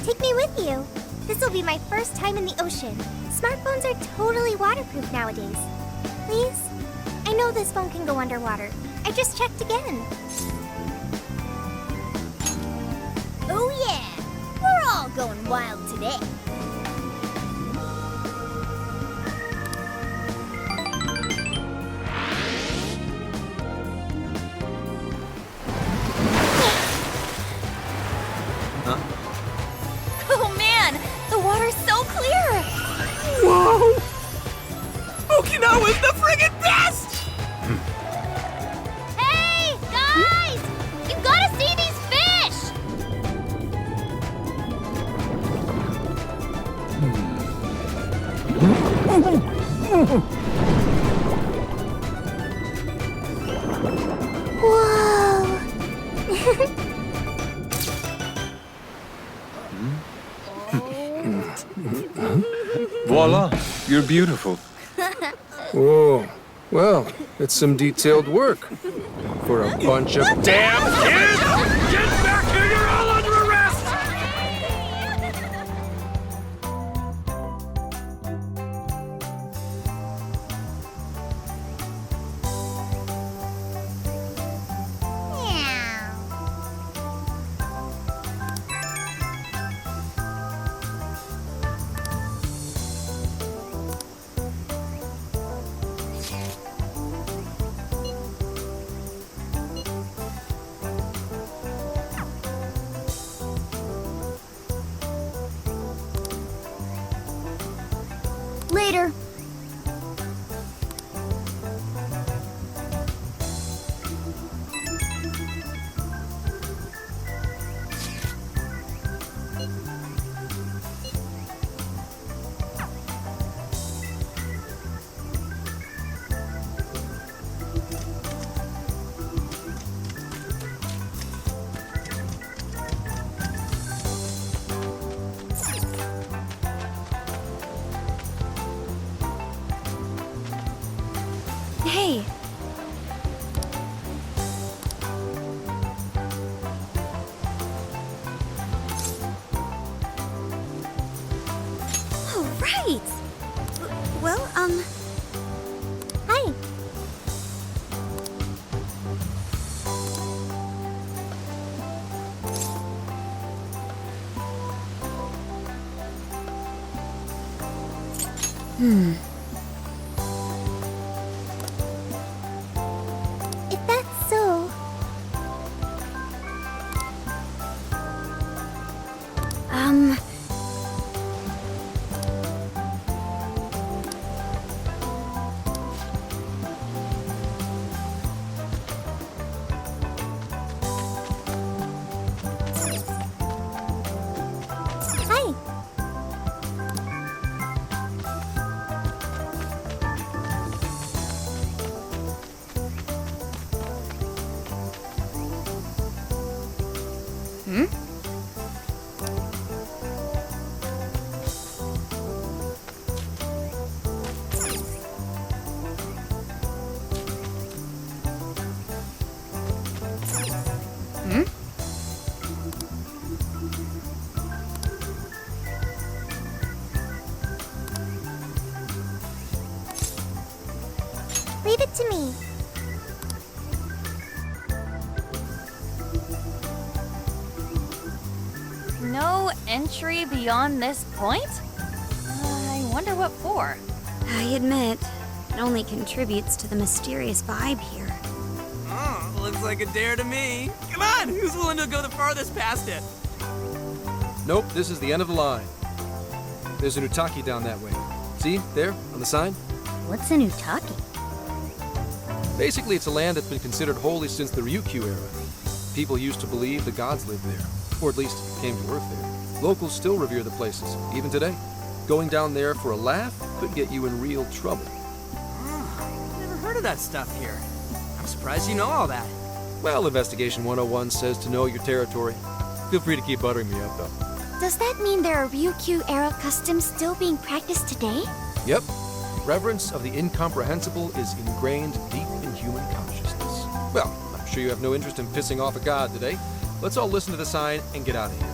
Take me with you. This will be my first time in the ocean. Smartphones are totally waterproof nowadays. Please? I know this phone can go underwater. I just checked again. Oh yeah! We're all going wild today. Oh man, the water's so clear! Whoa! Okinawa's the friggin' best! Hey, guys! You gotta see these fish! Whoa! Voila, you're beautiful. Whoa. Well, it's some detailed work. For a bunch of Damn kids! Get back here! You're all under arrest! Later. Hey. Oh, right! Well, Hi. If that's so... Hi. Leave it to me. No entry beyond this point? I wonder what for. I admit, That only contributes to the mysterious vibe here. Oh, looks like a dare to me. Come on, who's willing to go the farthest past it? Nope, this is the end of the line. There's an Utaki down that way. See, there, on the sign? What's an Utaki? Basically, it's a land that's been considered holy since the Ryukyu era. People used to believe the gods lived there, or at least came to Earth there. Locals still revere the places, even today. Going down there for a laugh could get you in real trouble. Never heard of that stuff here. I'm surprised you know all that. Well, Investigation 101 says to know your territory. Feel free to keep buttering me up, though. Does that mean there are Ryukyu-era customs still being practiced today? Yep. Reverence of the incomprehensible is ingrained deep in human consciousness. Well, I'm sure you have no interest in pissing off a god today. Let's all listen to the sign and get out of here.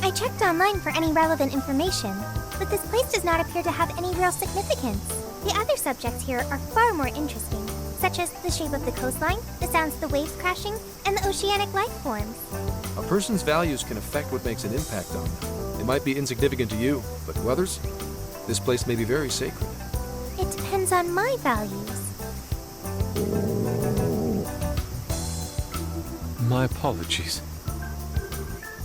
I checked online for any relevant information, but this place does not appear to have any real significance. The other subjects here are far more interesting, such as the shape of the coastline, the sounds of the waves crashing, and the oceanic life forms. A person's values can affect what makes an impact on them. It might be insignificant to you, but to others, this place may be very sacred. It depends on my values. My apologies.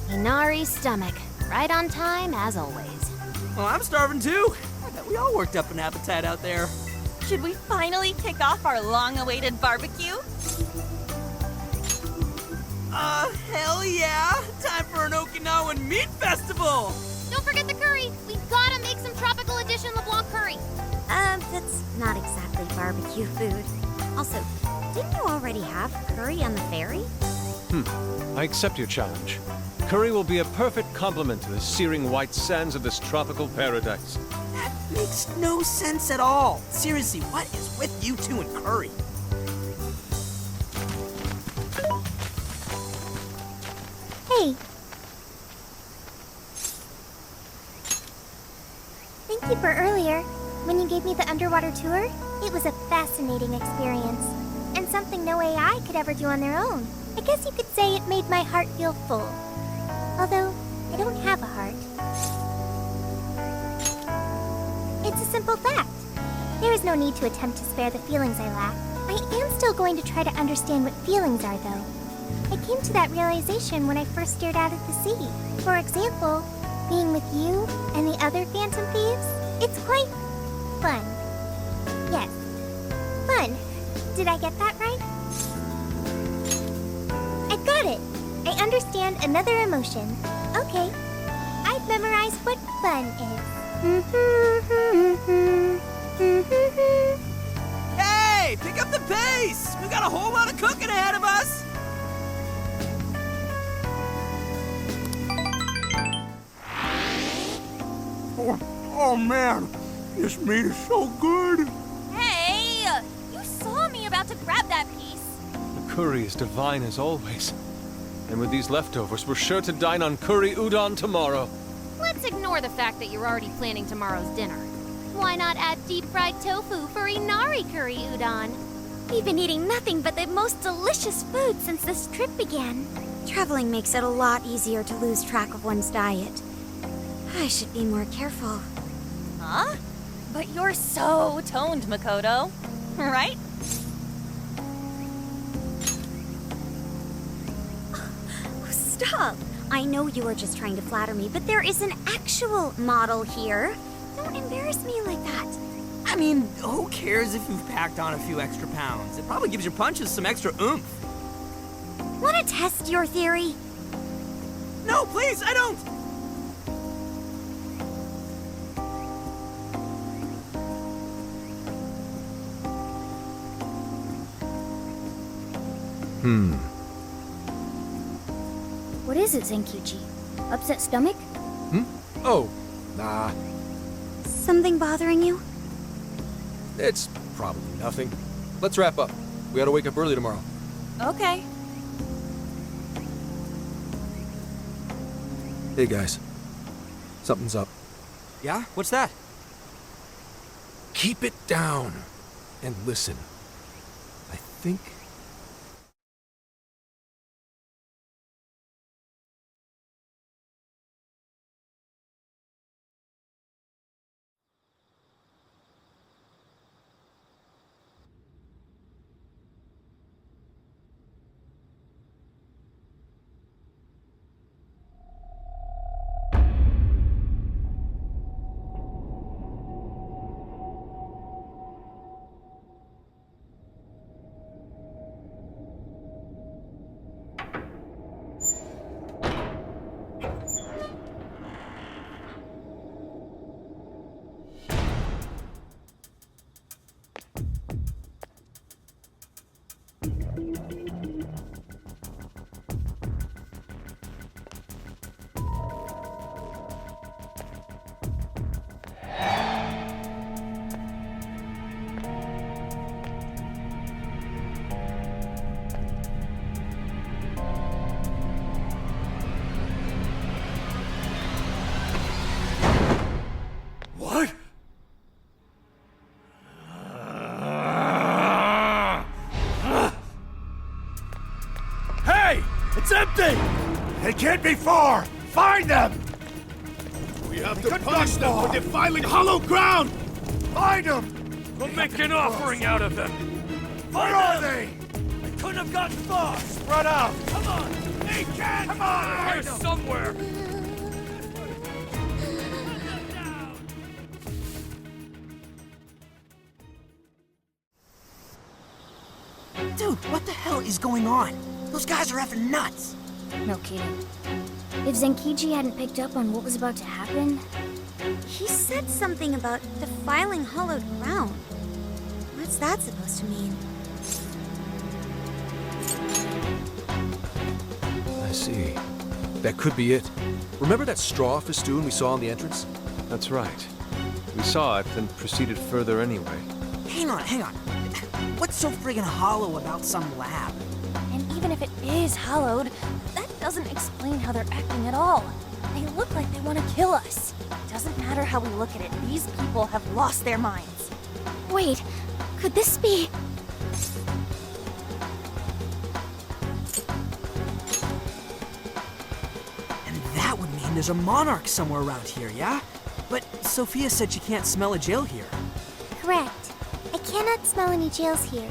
Inari's stomach, right on time as always. Well, I'm starving too. I bet we all worked up an appetite out there. Should we finally kick off our long-awaited barbecue? Hell yeah! Time for an Okinawan meat festival! Don't forget the curry. We've gotta make some tropical edition LeBlanc curry. That's not exactly barbecue food. Also, didn't you already have curry on the ferry? I accept your challenge. Curry will be a perfect complement to the searing white sands of this tropical paradise. That makes no sense at all. Seriously, what is with you two and curry? Hey. Thank you for earlier. When you gave me the underwater tour, it was a fascinating experience, and something no AI could ever do on their own. I guess you could say it made my heart feel full. Although, I don't have a heart. It's a simple fact. There is no need to attempt to spare the feelings I lack. I am still going to try to understand what feelings are, though. I came to that realization when I first stared out at the sea. For example, being with you and the other Phantom Thieves, it's quite fun. Yes, fun. Did I get that right? I got it. I understand another emotion. Okay, I've memorized what fun is. Hey, pick up the pace! We've got a whole lot of cooking ahead of us! Oh man, this meat is so good. Hey! You saw me about to grab that piece. The curry is divine as always. And with these leftovers, we're sure to dine on curry udon tomorrow. Let's ignore the fact that you're already planning tomorrow's dinner. Why not add deep-fried tofu for Inari curry udon? We've been eating nothing but the most delicious food since this trip began. Traveling makes it a lot easier to lose track of one's diet. I should be more careful. Huh? But you're so toned, Makoto. Right? Oh, stop! I know you were just trying to flatter me, but there is an actual model here. Don't embarrass me like that. I mean, who cares if you've packed on a few extra pounds? It probably gives your punches some extra oomph. Want to test your theory? No, please, I don't! What is it, Zenkichi? Upset stomach? Oh, nah. Something bothering you? It's probably nothing. Let's wrap up. We gotta wake up early tomorrow. Okay. Hey guys. Something's up. Yeah? What's that? Keep it down and listen. I think It's empty! They can't be far! Find them! We have to punish them for defiling hollow ground! Find them! We'll make an offering out of them! Where are they? They couldn't have gotten far! Spread out! Come on! They can't! Come on! Here somewhere! Dude, what the hell is going on? Those guys are effing nuts! No kidding. If Zenkiji hadn't picked up on what was about to happen... He said something about defiling hollowed ground. What's that supposed to mean? I see. That could be it. Remember that straw festoon we saw in the entrance? That's right. We saw it, then proceeded further anyway. Hang on. What's so friggin' hollow about some lab? And even if it is hollowed, that doesn't explain how they're acting at all. They look like they want to kill us. Doesn't matter how we look at it, these people have lost their minds. Wait, could this be... And that would mean there's a monarch somewhere around here, yeah? But Sophia said she can't smell a jail here. Correct. I cannot smell any jails here.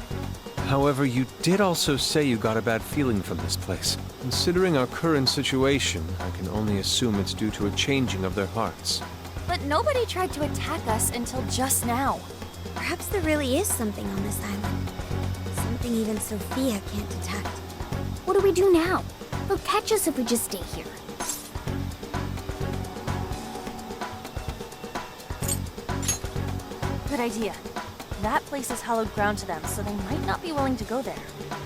However, you did also say you got a bad feeling from this place. Considering our current situation, I can only assume it's due to a changing of their hearts. But nobody tried to attack us until just now. Perhaps there really is something on this island. Something even Sophia can't detect. What do we do now? They'll catch us if we just stay here. Good idea. That place is hallowed ground to them, so they might not be willing to go there.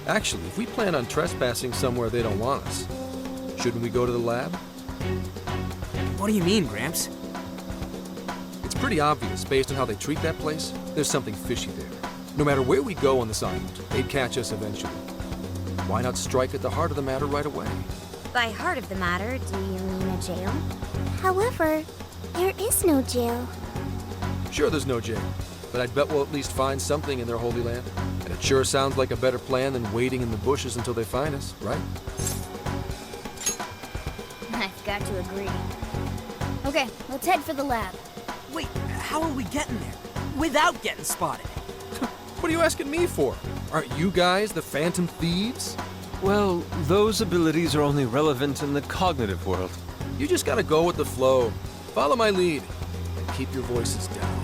Actually, if we plan on trespassing somewhere they don't want us, shouldn't we go to the lab? What do you mean, Gramps? It's pretty obvious, based on how they treat that place, there's something fishy there. No matter where we go on this island, they'd catch us eventually. Why not strike at the heart of the matter right away? By heart of the matter, do you mean a jail? However, there is no jail. Sure, there's no jail, but I'd bet we'll at least find something in their holy land. And it sure sounds like a better plan than waiting in the bushes until they find us, right? I've got to agree. Okay, let's head for the lab. Wait, how are we getting there? Without getting spotted? What are you asking me for? Aren't you guys the Phantom Thieves? Well, those abilities are only relevant in the cognitive world. You just gotta go with the flow. Follow my lead, and keep your voices down.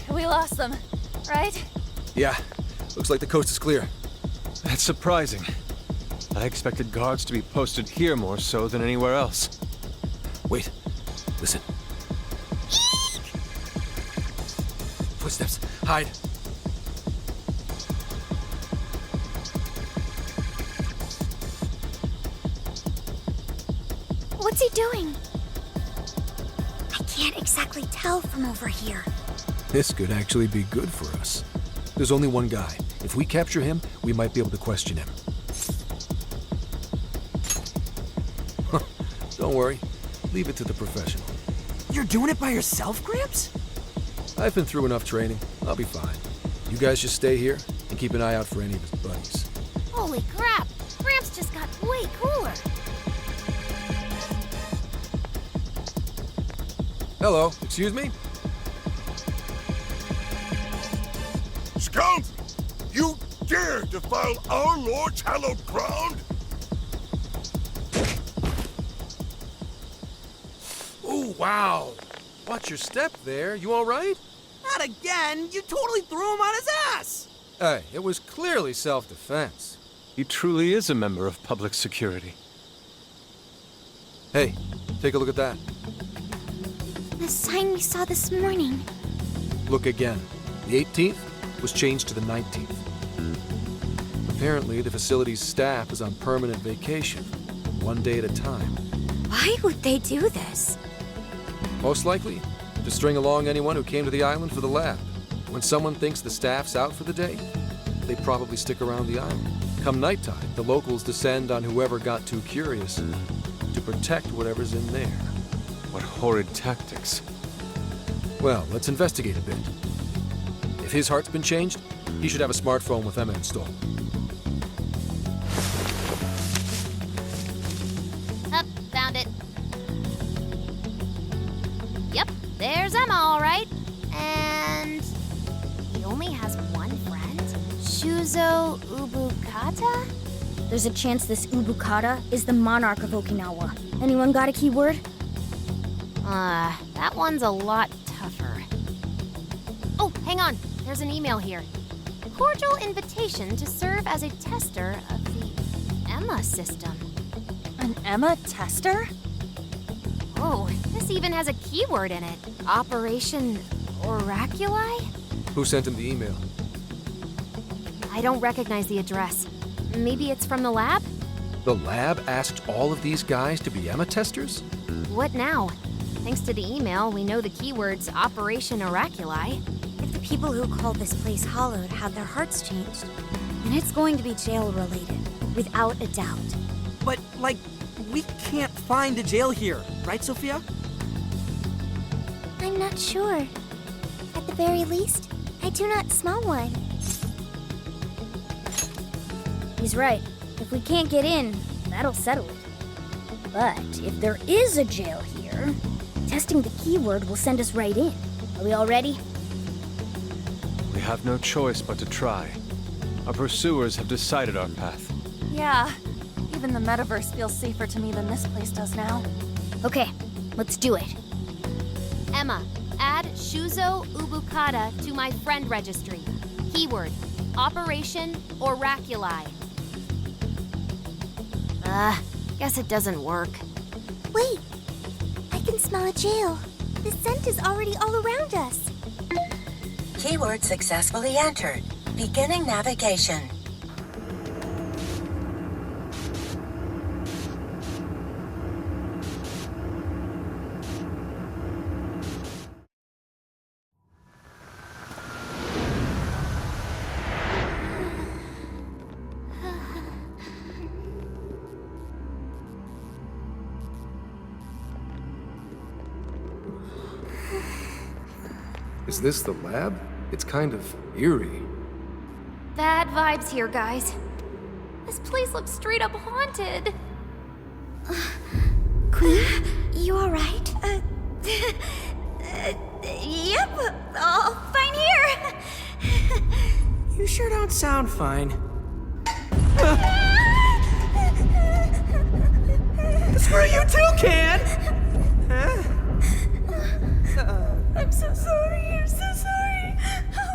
We lost them, right? Yeah, looks like the coast is clear. That's surprising. I expected guards to be posted here more so than anywhere else. Wait, listen. Footsteps, hide. What's he doing? I can't exactly tell from over here. This could actually be good for us. There's only one guy. If we capture him, we might be able to question him. Don't worry. Leave it to the professional. You're doing it by yourself, Gramps? I've been through enough training. I'll be fine. You guys just stay here and keep an eye out for any of his buddies. Holy crap! Gramps just got way cooler. Hello, excuse me? Scoundrel! You dare defile our Lord's hallowed ground? Oh, wow. Watch your step there. You all right? Not again! You totally threw him on his ass! Hey, it was clearly self-defense. He truly is a member of public security. Hey, take a look at that. The sign we saw this morning. Look again. The 18th was changed to the 19th. Apparently, the facility's staff is on permanent vacation, one day at a time. Why would they do this? Most likely, to string along anyone who came to the island for the lab. When someone thinks the staff's out for the day, they probably stick around the island. Come nighttime, the locals descend on whoever got too curious to protect whatever's in there. What horrid tactics. Well, let's investigate a bit. If his heart's been changed, he should have a smartphone with Emma installed. Up, found it. Yep, there's Emma, all right. And he only has one friend? Shuzo Ubukata? There's a chance this Ubukata is the monarch of Okinawa. Anyone got a keyword? That one's a lot tougher. Oh, hang on. There's an email here. Cordial invitation to serve as a tester of the Emma system. An Emma tester? Oh, this even has a keyword in it. Operation Oraculi? Who sent him the email? I don't recognize the address. Maybe it's from the lab? The lab asked all of these guys to be Emma testers? What now? Thanks to the email, we know the keyword's Operation Oraculi. If the people who called this place Hallowed had their hearts changed, then it's going to be jail-related, without a doubt. But, like, we can't find a jail here, right, Sophia? I'm not sure. At the very least, I do not smell one. He's right. If we can't get in, that'll settle it. But if there is a jail here, testing the keyword will send us right in. Are we all ready? We have no choice but to try. Our pursuers have decided our path. Yeah, even the metaverse feels safer to me than this place does now. Okay, let's do it. Emma, add Shuzo Ubukata to my friend registry. Keyword, Operation Oraculi. Guess it doesn't work. Wait! I can smell a jail. The scent is already all around us. Keyword successfully entered. Beginning navigation. Is this the lab? It's kind of eerie. Bad vibes here, guys. This place looks straight up haunted. Queen, you alright? Yep, all fine here. You sure don't sound fine. Screw you too, Can! Huh? I'm so sorry, I'm so sorry.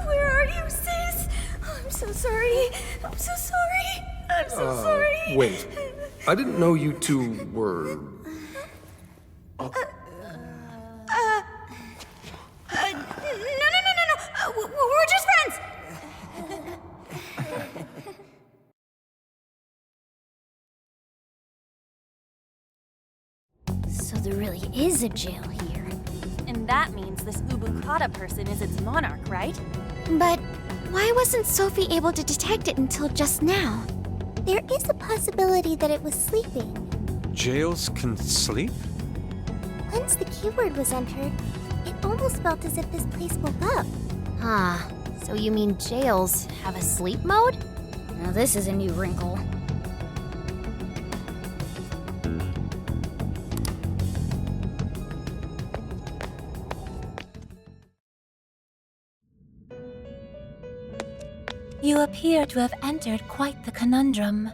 Where are you, sis? I'm so sorry. I'm so sorry. I'm so sorry. Wait. I didn't know you two were... No. We're just friends. So there really is a jail here. And that means this Ubukata person is its monarch, right? But why wasn't Sophie able to detect it until just now? There is a possibility that it was sleeping. Jails can sleep? Once the keyword was entered, it almost felt as if this place woke up. Huh. So you mean jails have a sleep mode? Now this is a new wrinkle. You appear to have entered quite the conundrum.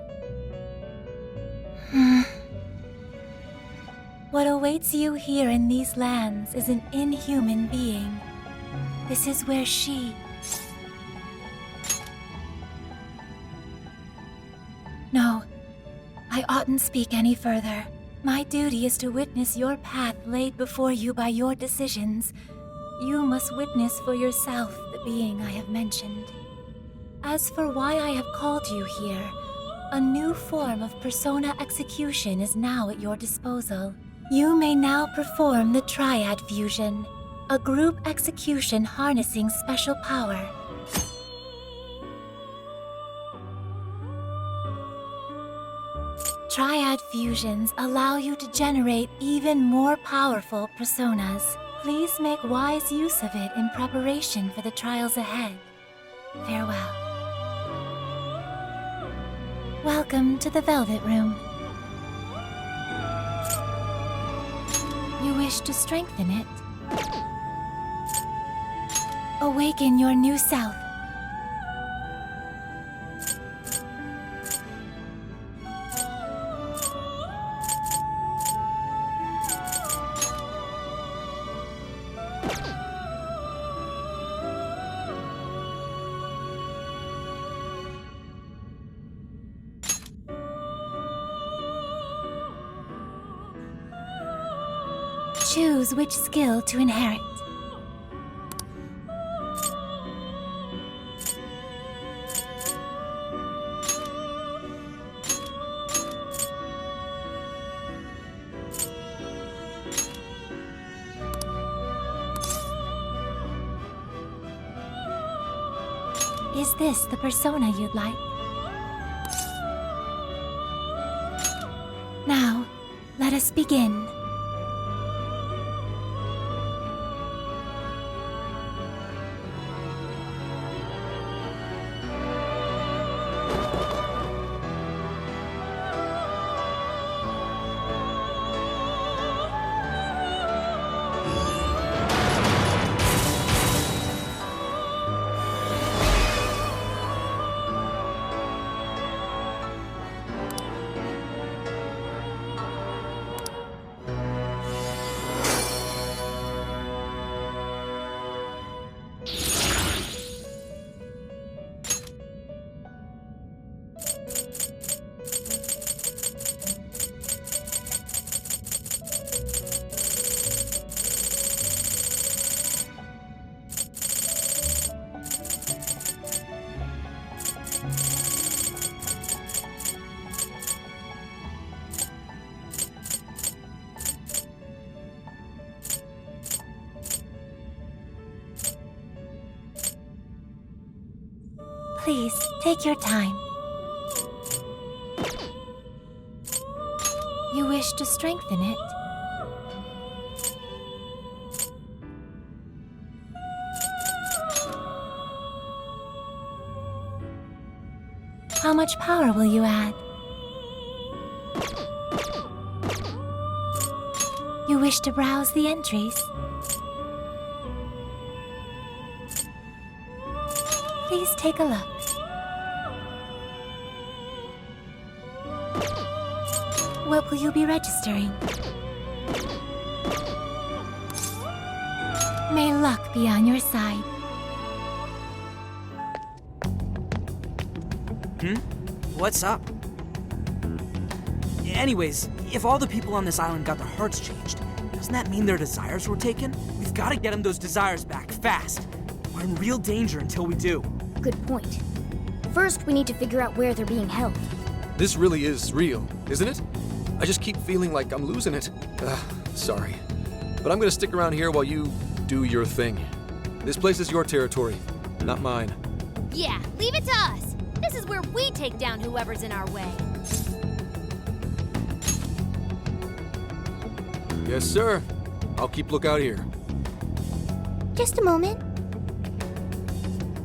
What awaits you here in these lands is an inhuman being. This is where she... No, I oughtn't speak any further. My duty is to witness your path laid before you by your decisions. You must witness for yourself the being I have mentioned. As for why I have called you here, a new form of persona execution is now at your disposal. You may now perform the Triad Fusion, a group execution harnessing special power. Triad fusions allow you to generate even more powerful personas. Please make wise use of it in preparation for the trials ahead. Farewell. Welcome to the Velvet Room. You wish to strengthen it? Awaken your new self. Choose which skill to inherit. Is this the persona you'd like? Now, let us begin. Please, take your time. You wish to strengthen it? How much power will you add? You wish to browse the entries? Please take a look. What will you be registering? May luck be on your side. What's up? Anyways, if all the people on this island got their hearts changed, doesn't that mean their desires were taken? We've got to get them those desires back, fast. We're in real danger until we do. Good point. First, we need to figure out where they're being held. This really is real, isn't it? I just keep feeling like I'm losing it. Sorry. But I'm gonna stick around here while you do your thing. This place is your territory, not mine. Yeah, leave it to us. This is where we take down whoever's in our way. Yes, sir. I'll keep lookout here. Just a moment.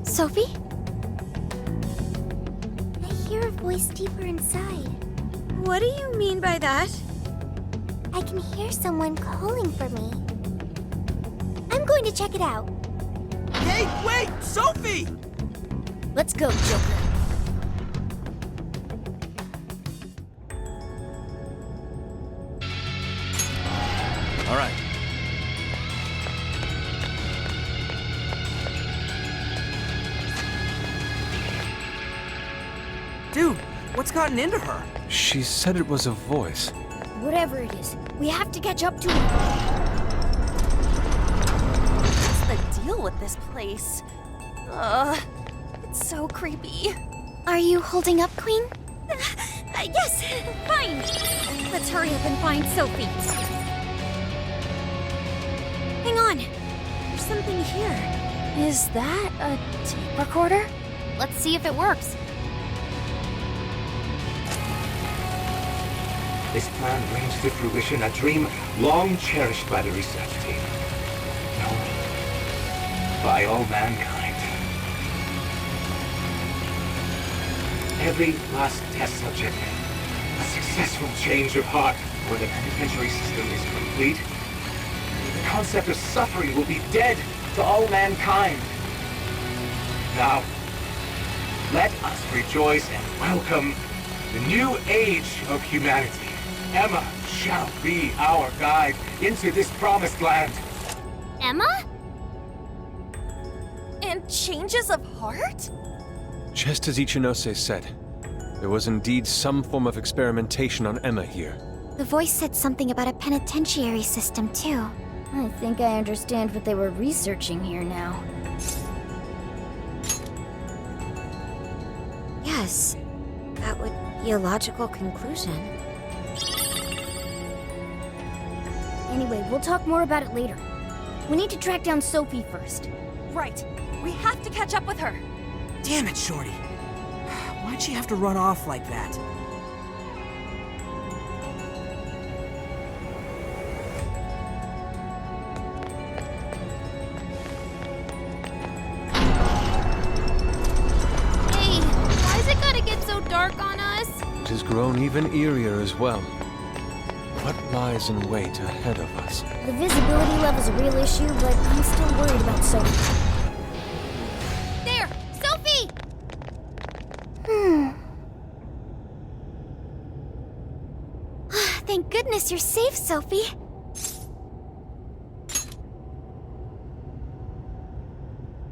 Sophie? I hear a voice deeper inside. What do you mean by that? I can hear someone calling for me. I'm going to check it out. Hey, wait! Sophie! Let's go, Joker. All right. Dude, what's gotten into her? She said it was a voice. Whatever it is, we have to catch up to it. What's the deal with this place? It's so creepy. Are you holding up, Queen? Yes, fine. Let's hurry up and find Sophie. Hang on. There's something here. Is that a tape recorder? Let's see if it works. This plan brings to fruition a dream long cherished by the research team. No, by all mankind. every last test subject. A successful change of heart when the penitentiary system is complete. The concept of suffering will be dead to all mankind. Now, let us rejoice and welcome the new age of humanity. Emma shall be our guide into this promised land. Emma? And changes of heart? Just as Ichinose said, there was indeed some form of experimentation on Emma here. The voice said something about a penitentiary system, too. I think I understand what they were researching here now. Yes, that would be a logical conclusion. Anyway, we'll talk more about it later. We need to track down Sophie first. Right. We have to catch up with her. Damn it, Shorty. Why'd she have to run off like that? Hey, why's it gotta get so dark on us? It has grown even eerier as well. What lies in wait ahead of us? The visibility level's a real issue, but I'm still worried about Sophie. There! Sophie! Thank goodness you're safe, Sophie.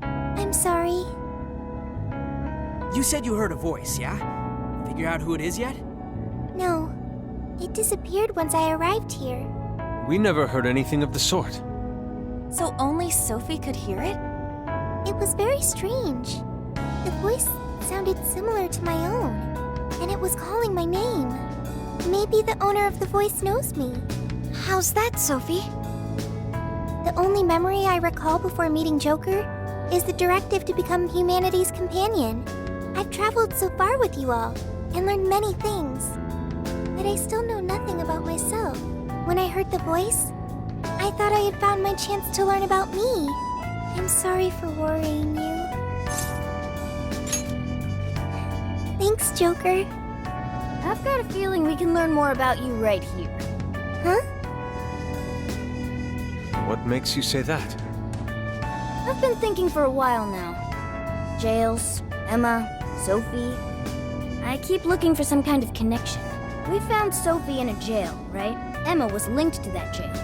I'm sorry. You said you heard a voice, yeah? Figure out who it is yet? No. It disappeared once I arrived here. We never heard anything of the sort. So only Sophie could hear it? It was very strange. The voice sounded similar to my own, and it was calling my name. Maybe the owner of the voice knows me. How's that, Sophie? The only memory I recall before meeting Joker is the directive to become humanity's companion. I've traveled so far with you all, and learned many things. But I still know nothing about myself. When I heard the voice, I thought I had found my chance to learn about me. I'm sorry for worrying you. Thanks, Joker. I've got a feeling we can learn more about you right here. Huh? What makes you say that? I've been thinking for a while now. Jails, Emma, Sophie. I keep looking for some kind of connection. We found Sophie in a jail, right? Emma was linked to that jail.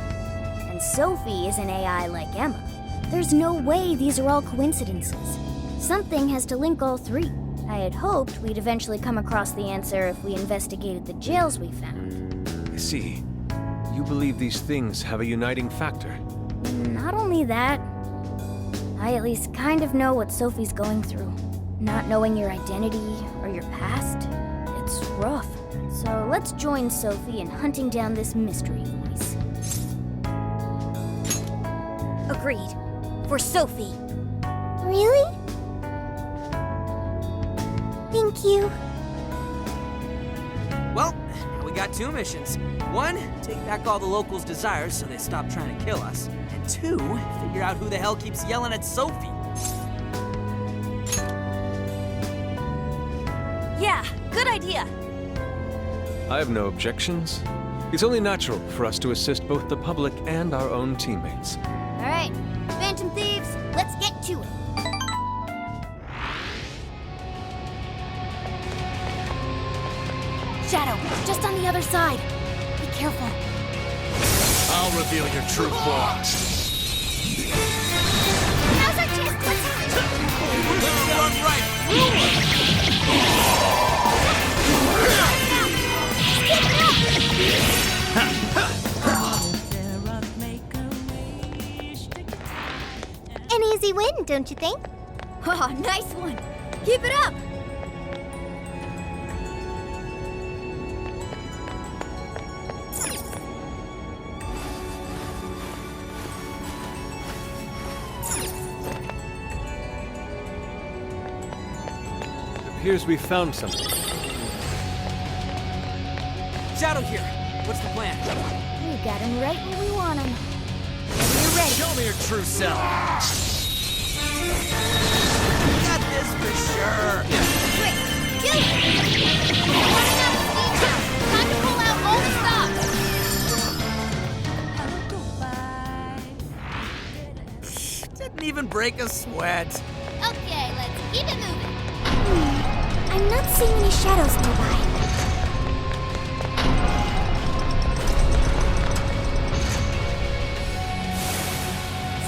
And Sophie is an AI like Emma. There's no way these are all coincidences. Something has to link all three. I had hoped we'd eventually come across the answer if we investigated the jails we found. I see. You believe these things have a uniting factor. Not only that, I at least kind of know what Sophie's going through. Not knowing your identity or your past, it's rough. So let's join Sophie in hunting down this mystery voice. Agreed. For Sophie. Really? Thank you. Well, now we got two missions. One, take back all the locals' desires so they stop trying to kill us. And two, figure out who the hell keeps yelling at Sophie. Yeah, good idea. I have no objections. It's only natural for us to assist both the public and our own teammates. All right, Phantom Thieves, let's get to it. Shadow, just on the other side. Be careful. I'll reveal your true form. Now's our chance to We're gonna run right An easy win, don't you think? Oh, nice one. Keep it up. It appears we found something. Shadow here. What's the plan? We got him right where we want him. You're ready. Show me your true self. You got this for sure. Quick, kill Time to pull out all the stops! Didn't even break a sweat. Okay, let's keep it moving. I'm not seeing any shadows nearby.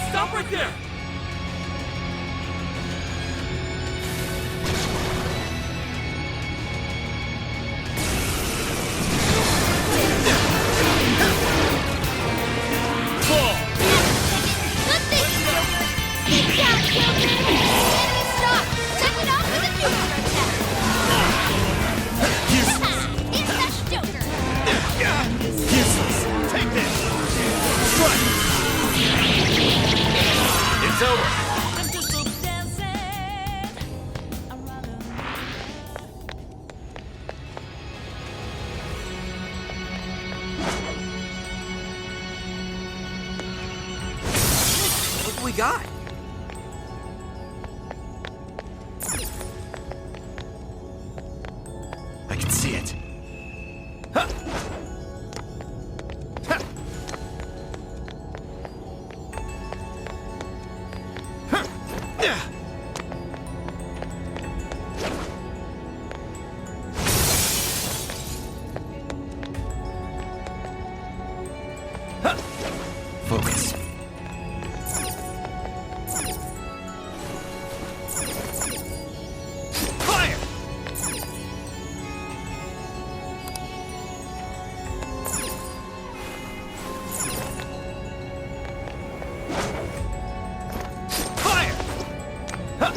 Stop right there! Good thinking, Joker! Get down, Joker! The enemy stop! Check it out with a nuclear attack! It's that Joker! Useless. Take this. Strike. It's over. Look what we got. I can see it. Focus. Fire! Fire! Huh.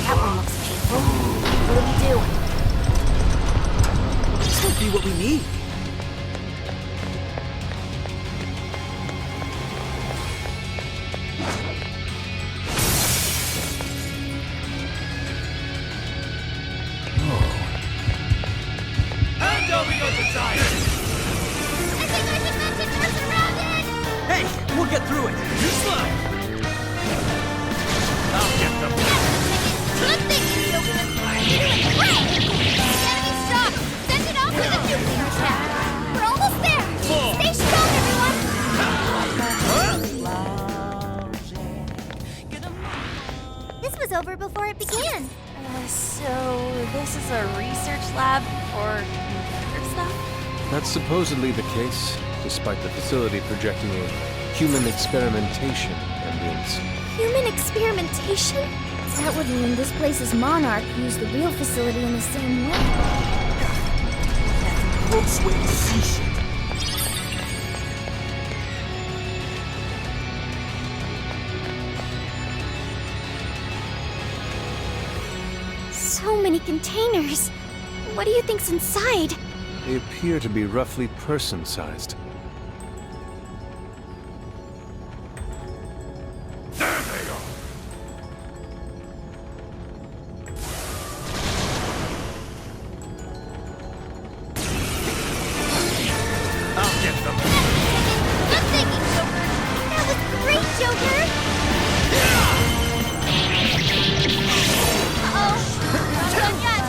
That one looks painful. What do we do? This might be what we need. And Domino Desire! Hey, we'll get through it. You slide! I'll get them. Good thinking, Joker! You're doing great! The enemy stop! Send it off with a nuclear attack! We're almost there! Stay strong, everyone! This was over before it began. So this is a research lab for computer stuff? That's supposedly the case, despite the facility projecting a human experimentation ambience. Human experimentation? That would mean this place's monarch used the real facility in the same way. Gross way to see shit. So many containers. What do you think's inside? They appear to be roughly person-sized. I'll get them. Good thinking, Joker! That was great, Joker! Uh-oh! Not done yet!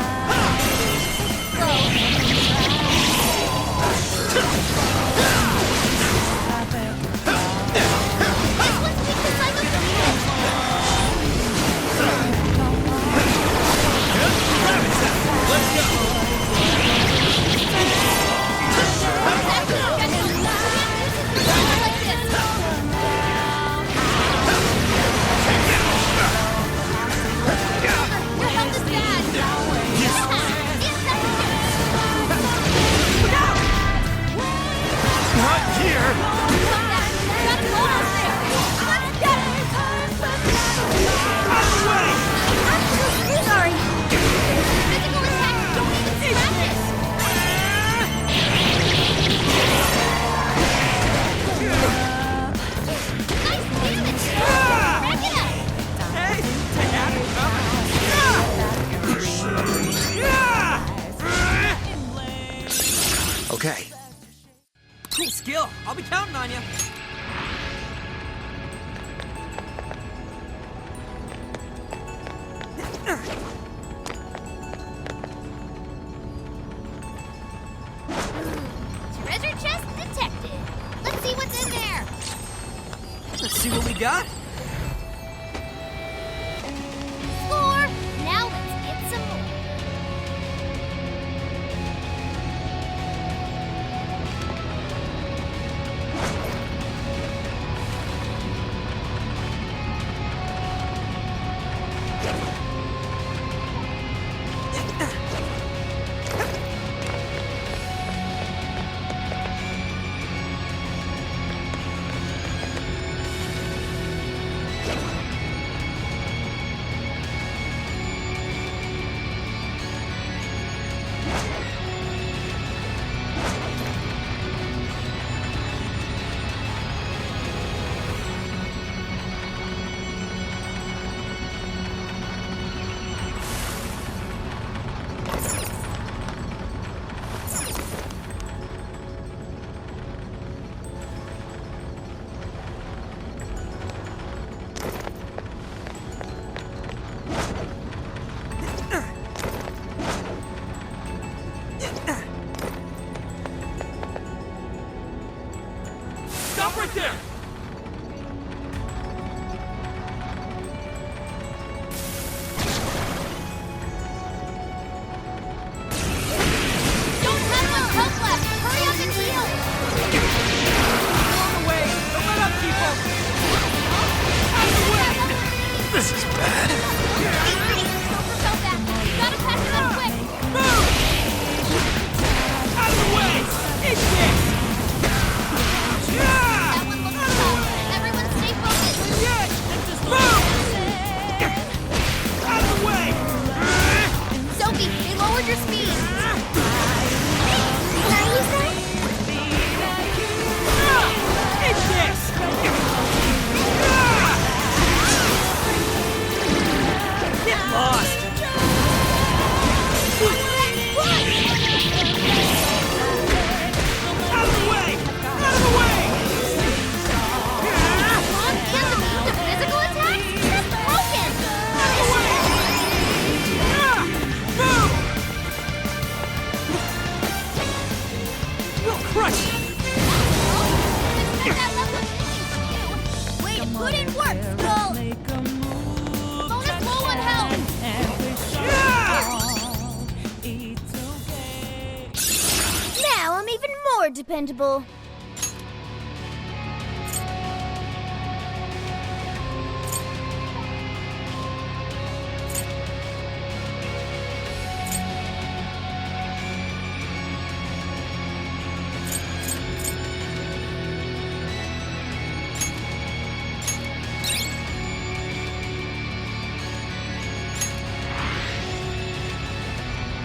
Sorry. Physical attacks don't even scratch it! I'll be counting on you. Treasure chest detected. Let's see what's in there. Let's see what we got. Score! Now let's get some more. Stop right there! Don't have much health left. Hurry up and heal. On the way! Don't let up, people! Out of the way! This is bad. Don't propel back. You gotta patch it up quick. Move! Out of the way! It's this! That one looks tough. Everyone stay focused. Yes! Move! Out of the way! Sophie, they lowered your speed. It's this! Get lost! Out of the way! Out of the way! Long can't defeat the physical attacks? That's broken. Out of the way! Move! We'll crush it! Way to put in work, Skull. Bonus low on health. Now I'm even more dependable.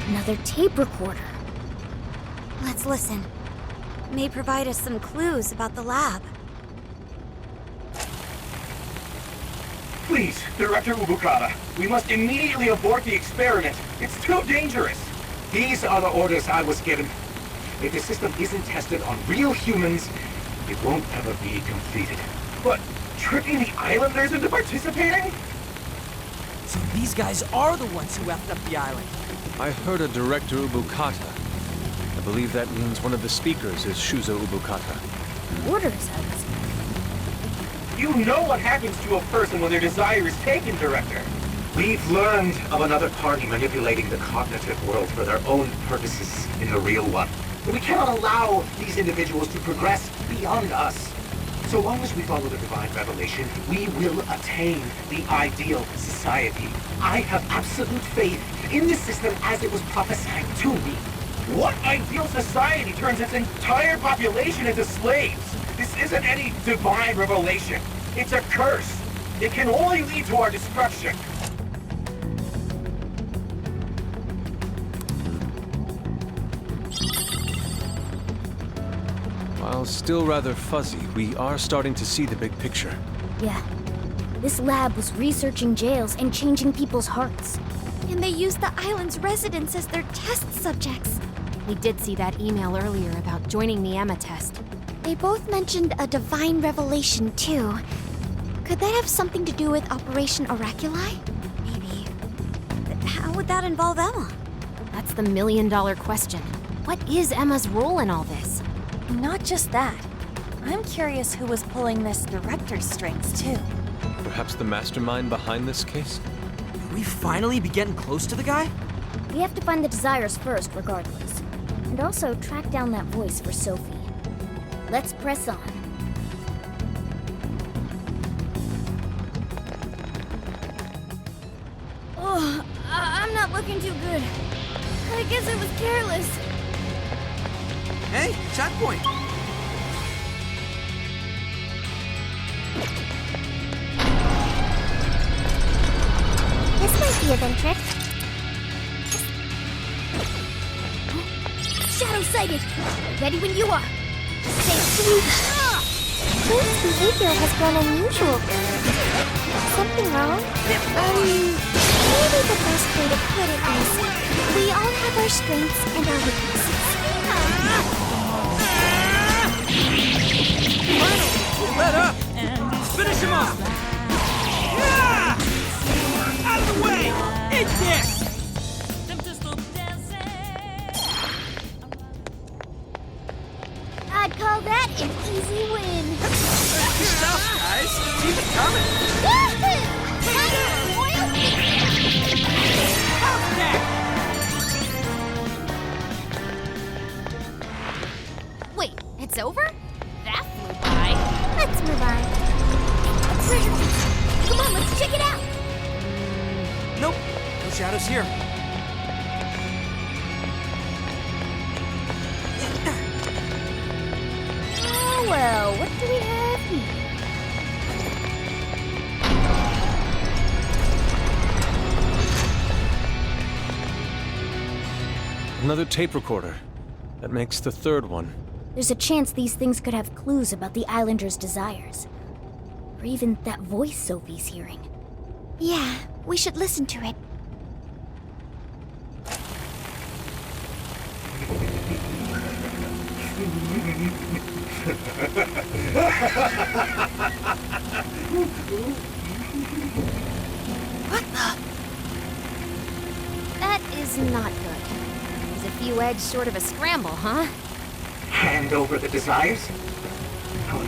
Another tape recorder. Let's listen. May provide us some clues about the lab. Please, Director Ubukata, we must immediately abort the experiment. It's too dangerous. These are the orders I was given. If the system isn't tested on real humans, it won't ever be completed. But tricking the islanders into participating? So these guys are the ones who effed up the island. I heard a Director Ubukata. I believe that means one of the speakers is Shuzo Ubukata. Orders, I was. You know what happens to a person when their desire is taken, Director. We've learned of another party manipulating the cognitive world for their own purposes in the real one. But we cannot allow these individuals to progress beyond us. So long as we follow the divine revelation, we will attain the ideal society. I have absolute faith in the system as it was prophesied to me. What ideal society turns its entire population into slaves? This isn't any divine revelation. It's a curse. It can only lead to our destruction. While still rather fuzzy, we are starting to see the big picture. Yeah. This lab was researching jails and changing people's hearts. And they used the island's residents as their test subjects. We did see that email earlier about joining the Emma test. They They both mentioned a divine revelation, too. Could that have something to do with Operation Oraculi? Maybe. But how would that involve Emma? That's the million-dollar question. What is Emma's role in all this? Not just that. I'm curious who was pulling this director's strings, too. Perhaps the mastermind behind this case? Will we finally be getting close to the guy? We have to find the desires first, regardless. And also track down that voice for Sophie. Let's press on. Oh, I'm not looking too good. I guess I was careless. Hey, checkpoint! This might be of interest. Shadow sighted! Ready when you are! Say Jane's behavior has grown unusual. Something wrong? Maybe the best way to put it is, we all have our strengths and our weaknesses. Let up! Finish him off! Yeah! Out of the way! Eat this! I'd call that an easy win. Good stuff, guys! Keep it coming! Wait, it's over? That flew by. Let's move on. Treasure piece. Come on, let's check it out. Nope, no shadows here. Oh well, what do we have here? Another tape recorder. That makes the third one. There's a chance these things could have clues about the Islanders' desires. Or even that voice Sophie's hearing. Yeah, we should listen to it. What the? That is not good. Is a few eggs short of a scramble, huh? Hand over the desires? Oh,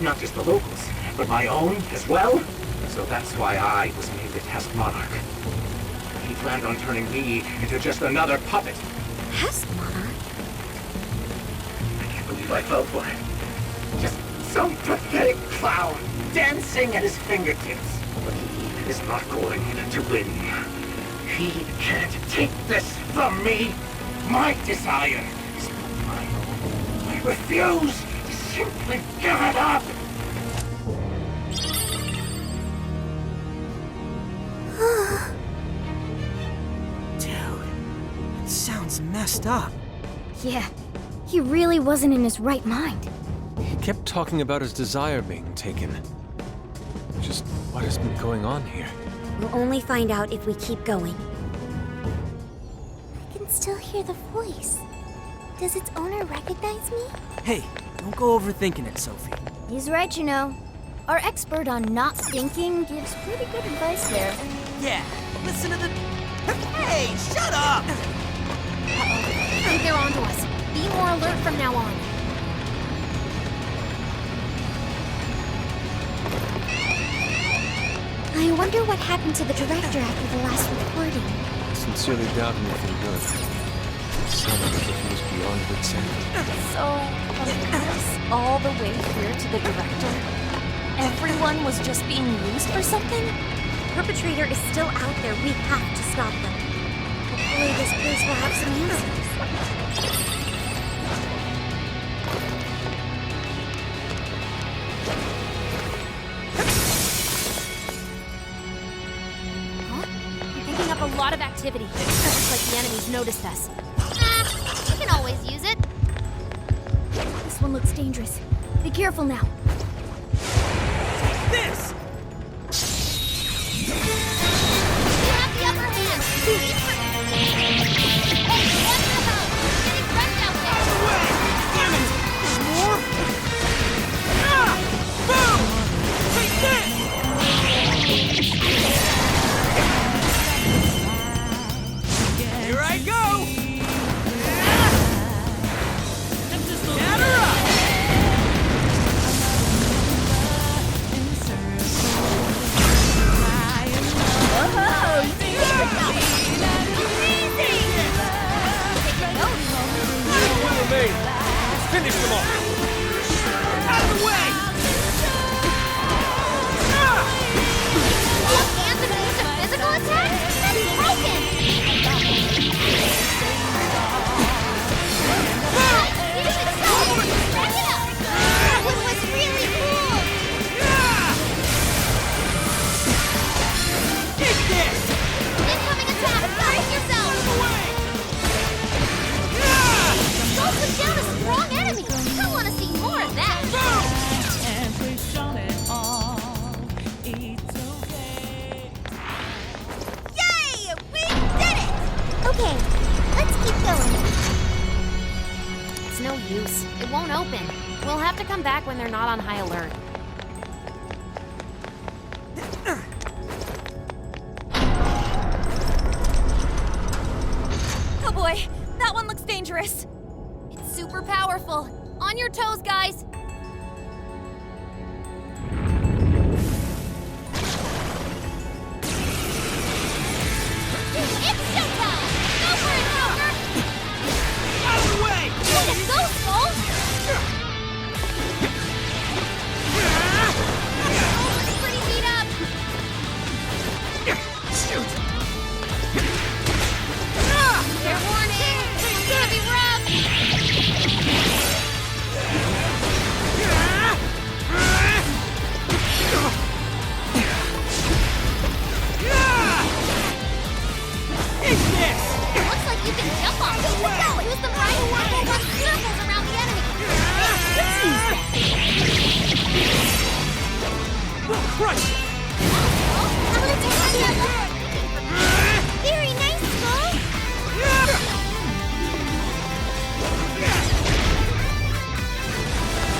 not just the locals, but my own as well? So that's why I was made the test monarch. He planned on turning me into just another puppet. Test monarch? I can't believe I fell for it. Just some pathetic clown dancing at his fingertips. But he is not going to win. He can't take this from me. My desire is not my own. I refuse to simply give it up. Dude, it sounds messed up. Yeah, he really wasn't in his right mind. He kept talking about his desire being taken. Just what has been going on here? We'll only find out if we keep going. I can still hear the voice. Does its owner recognize me? Hey, don't go overthinking it, Sophie. He's right, you know. Our expert on not thinking gives pretty good advice there. Yeah, listen to the... Hey, shut up! I think they're onto us. Be more alert from now on. I wonder what happened to the director after the last recording. I sincerely doubt anything good. It sounded as if he was beyond wit's end. So, from us all the way here to the director, everyone was just being used for something? The perpetrator is still out there. We have to stop them. Hopefully this place will have some answers. Picking up a lot of activity. Looks like the enemy's noticed us. We can always use it. This one looks dangerous. Be careful now. This! You have the upper hand. Hey, what the hell? We're getting wrecked out there. Damn it! There's more? We'll have to come back when they're not on high alert. Oh boy, that one looks dangerous. It's super powerful. On your toes, guys. It's showtime! Go for it, Joker! Out of the way! Way to go, Skull! It's pretty beat up. Shoot! Fair warning. This one's gonna be rough. Looks like you can jump off it. Use the right one to run circles around the enemy. Crush! I'm gonna take on the other. Very nice, Skull.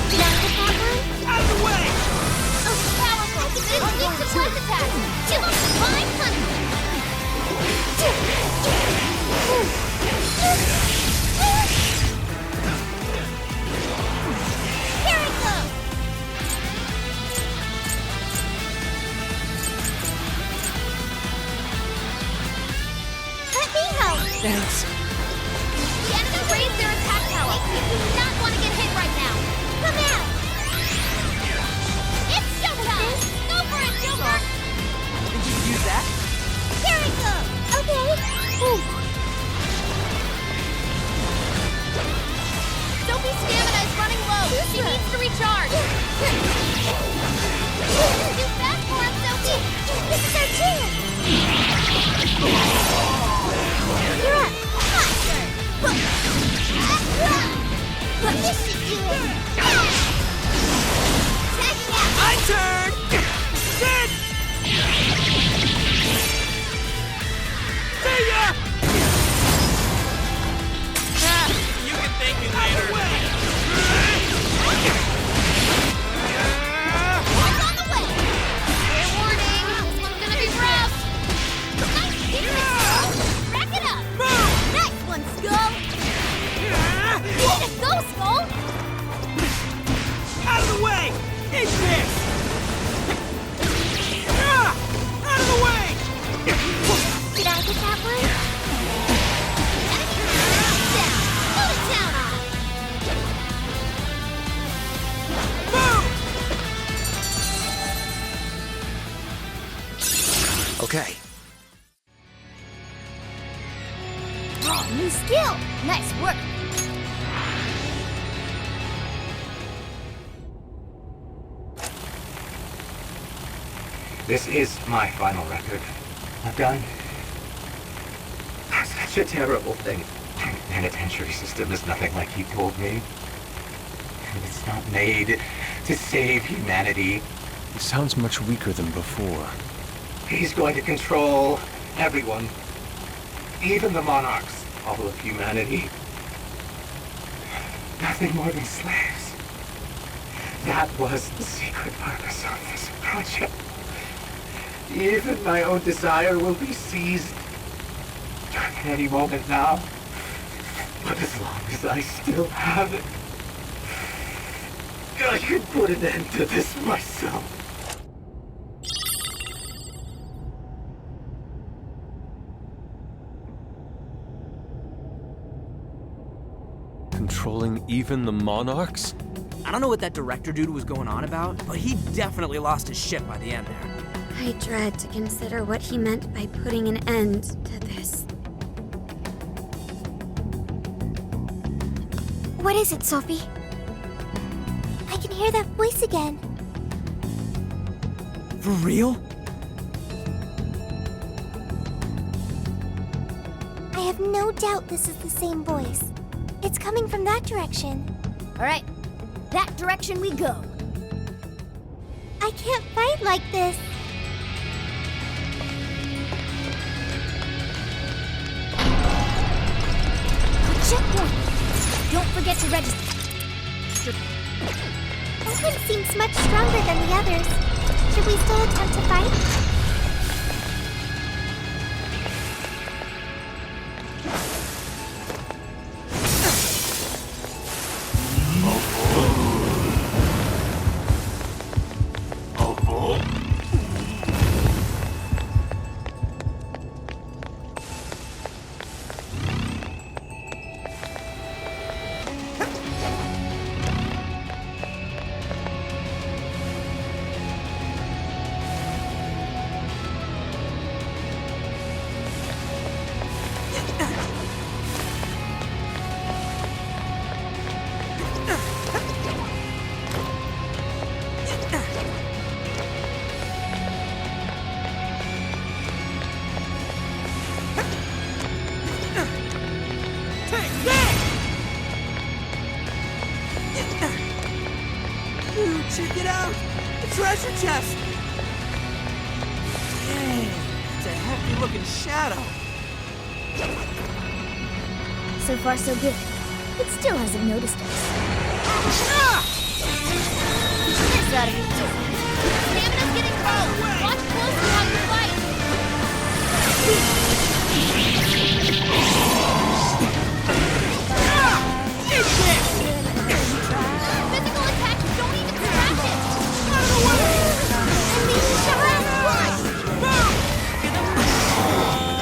Did I get that one? Out of the way! Oh, powerful. This needs to blast attack. Give us divine punishment. Here it goes. Let me help. Thanks. The enemy raised their attack power. You do not want to get hit right now. Come out. It's showtime. Go for it, Joker. Think you can use that? Here it goes. Okay. Ooh. Sophie's stamina is running low. She needs to recharge. Too fast for him, Sophie. This is our chance. You're up. This should do it. Tagging out. My turn! Dead! See ya! You can thank me later. It's on the way. Fair warning. This one's gonna be rough. Nice defense. Rack it up. Nice one, Skull. Way to go, Skull. Out of the way! Eat this! Out of the way! Did I get that one? Down. Go to town on it. Okay. Oh, new skill. Nice work. This is my final record. I've done such a terrible thing. The penitentiary system is nothing like he told me. And it's not made to save humanity. He sounds much weaker than before. He's going to control everyone. Even the monarchs. All of humanity. Nothing more than slaves. That was the secret purpose of this project. Even my own desire will be seized at any moment now. But as long as I still have it, I can put an end to this myself. Controlling even the monarchs? I don't know what that director dude was going on about, but he definitely lost his shit by the end there. I dread to consider what he meant by putting an end to this. What is it, Sophie? I can hear that voice again. For real? I have no doubt this is the same voice. It's coming from that direction. All right, that direction we go. I can't fight like this. Checkpoint. Don't forget to register. That one seems much stronger than the others. Should we still attempt to fight? Check it out! The treasure chest! Dang, it's a hefty-looking shadow. So far, so good. It still hasn't noticed us. This ought to be easy. Stamina's getting low. Watch closely how you fight. Physical attacks don't even scratch it. Out of the way! And these shots! Out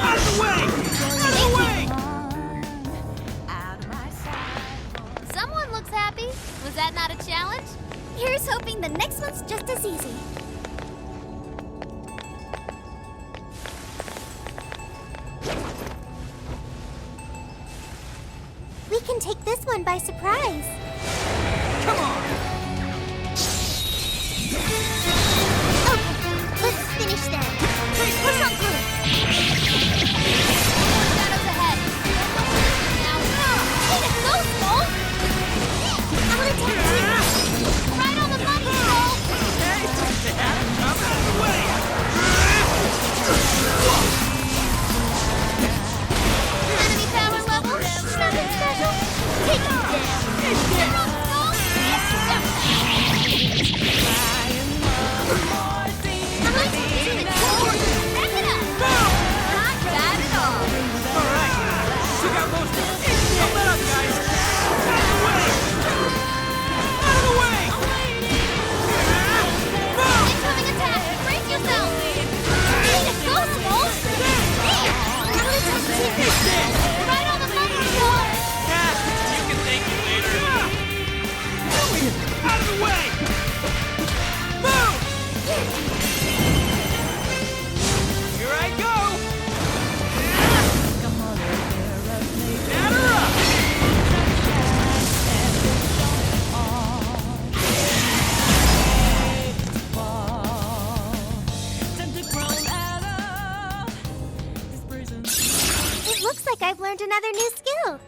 of the way! Out of the way! Someone looks happy. Was that not a challenge? Here's hoping the next one's just as easy. We can take this one by surprise. Come on! Okay, let's finish them. Hey, push on through! Shadows ahead. Now. Hey, it's so small! I'll attack too. Right on the money, Skull! Enemy power level? Nothing special? Take it down! General Skull! I'm attacking the core! Back it up! Not bad at all! Alright! Took out most of it! Don't let up, guys! Out of the way! Out of the way! Incoming attack! Brace yourself! Hey, it's so small! Hey! I'm gonna touch you! Right on the money, Skull! You can thank me later. Out of the way! Move! Here I go! Batter up! It looks like I've learned another new skill.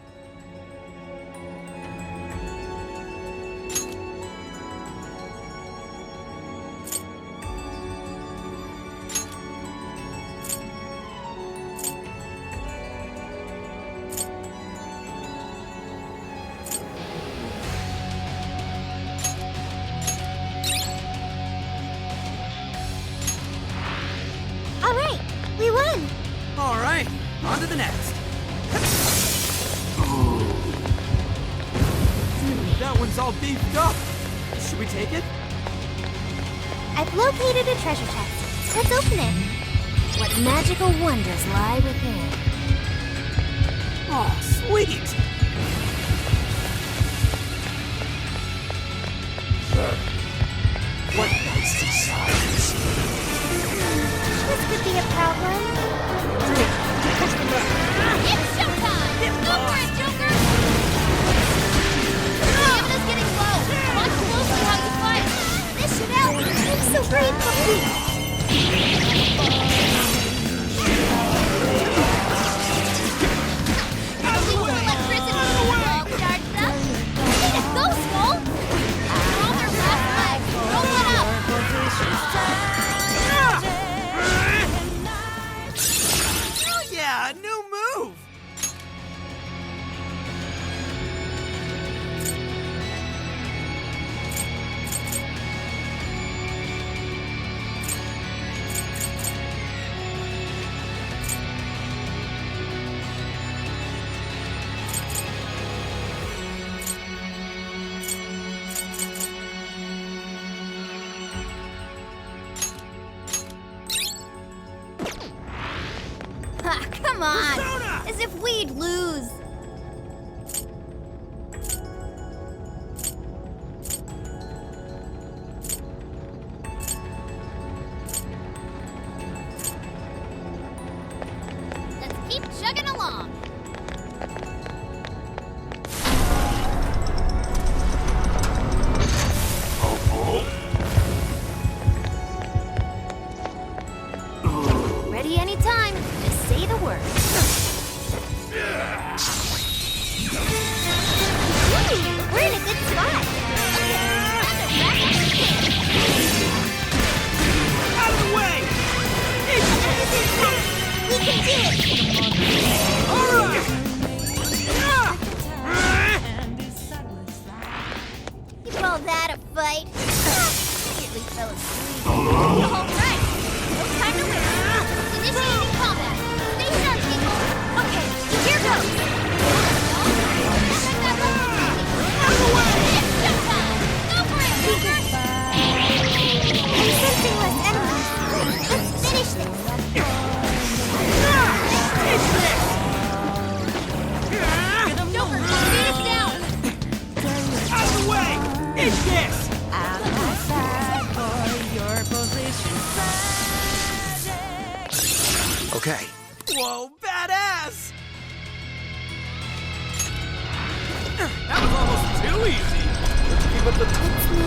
All right, we won. All right, on to the next. Dude, that one's all beefed up. Should we take it? I've located a treasure chest. Let's open it. What magical wonders lie within? Oh, sweet! What nice designs. This could be a problem. Push them back! It's showtime! Go for it, Joker! Stamina's getting low. Watch closely how you fight. This should help. I'm so grateful. We won't let prison all charged up. Hey, it's go, Skull! You're on their last leg. Don't let up! Oh yeah, a new move! Come on! As if we'd lose! Let's keep chugging along. Ready anytime. Just say the word. Ooh, we're in a good spot. Out of the way! We can do it! All right! You call that a fight? Immediately fell asleep. All right. No time to wait. Initiating combat. Stay sharp, people. Okay, here goes. Out of the way! It's showtime. Go for it, Joker. I'm sensing less enemies. Let's finish this. Joker, beat us down. Out of the way! It's this! Okay. Whoa, badass! That was almost too easy. Let's keep up the... It's me.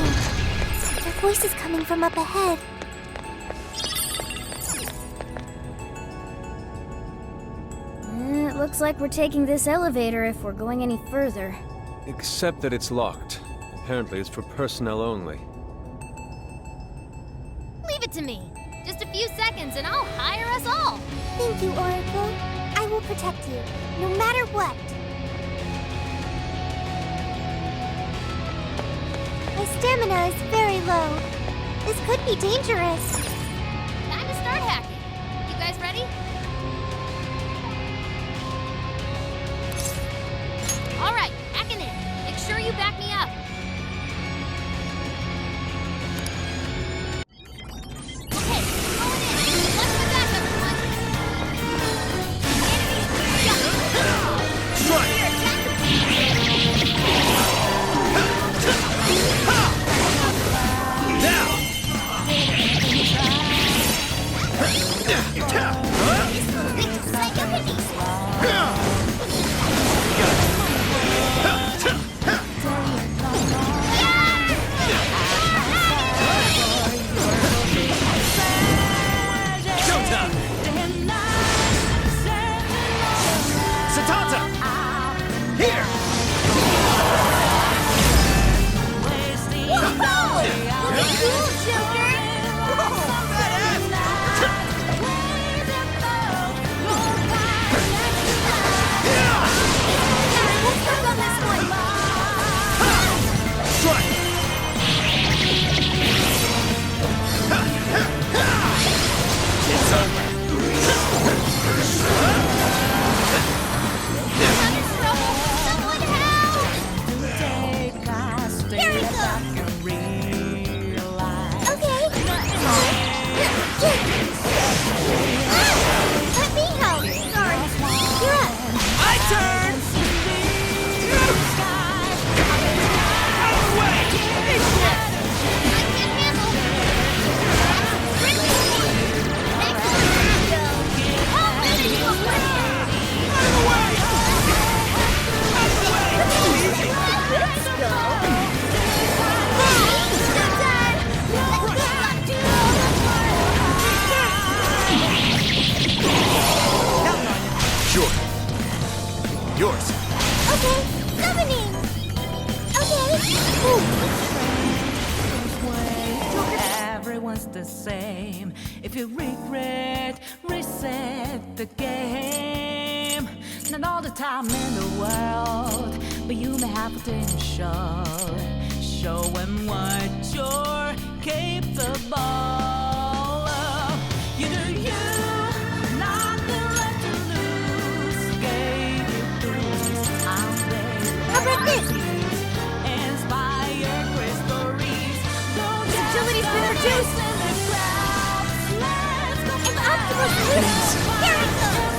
The voice is coming from up ahead. It looks like we're taking this elevator if we're going any further. Except that it's locked. Apparently it's for personnel only. Leave it to me. Just a few seconds and I'll hire us all. Thank you, Oracle. I will protect you, no matter what. My stamina is very low. This could be dangerous. Time to start hacking. You guys ready? All right, hacking in. Make sure you back me up. Okay, going in. Watch my back, everyone. Yours. Okay, summoning. Okay. Everyone's the same. If you regret, reset the game. Not all the time in the world, but you may have potential. Show 'em what you're capable of. You do you, nothing left to lose. Gave you boost, I'm ready. How about this? Inspire crystal reefs. Agility's been reduced. An Optimus Boost. Here it goes.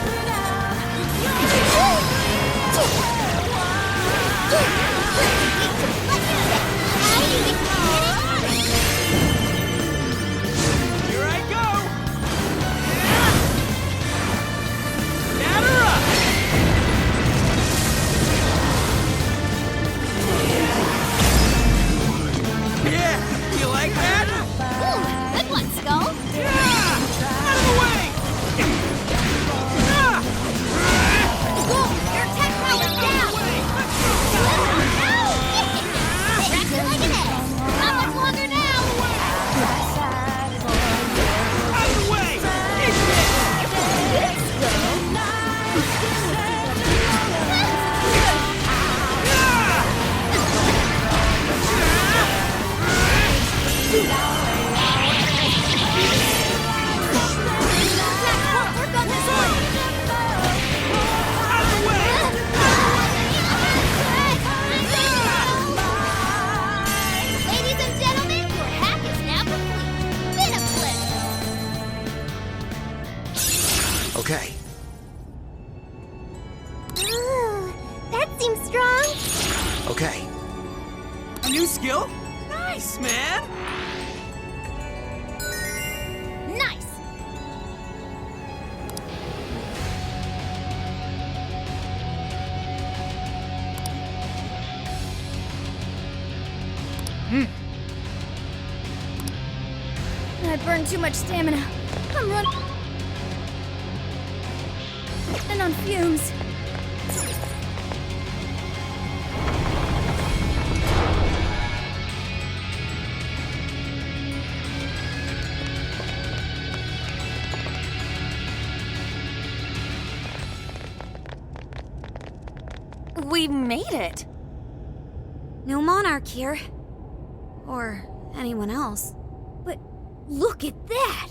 on, Skull! Out of the way! Skull, your attack power's down! Wrap it like an egg! Not much longer now! Out of the way! Ladies and gentlemen, your hack is now complete. Venom Flip! Okay. Ooh, that seems strong. Okay. A new skill? Nice, man! Nice! I burned too much stamina. I'm running and on fumes. We made it. No monarch here. Or anyone else. But look at that!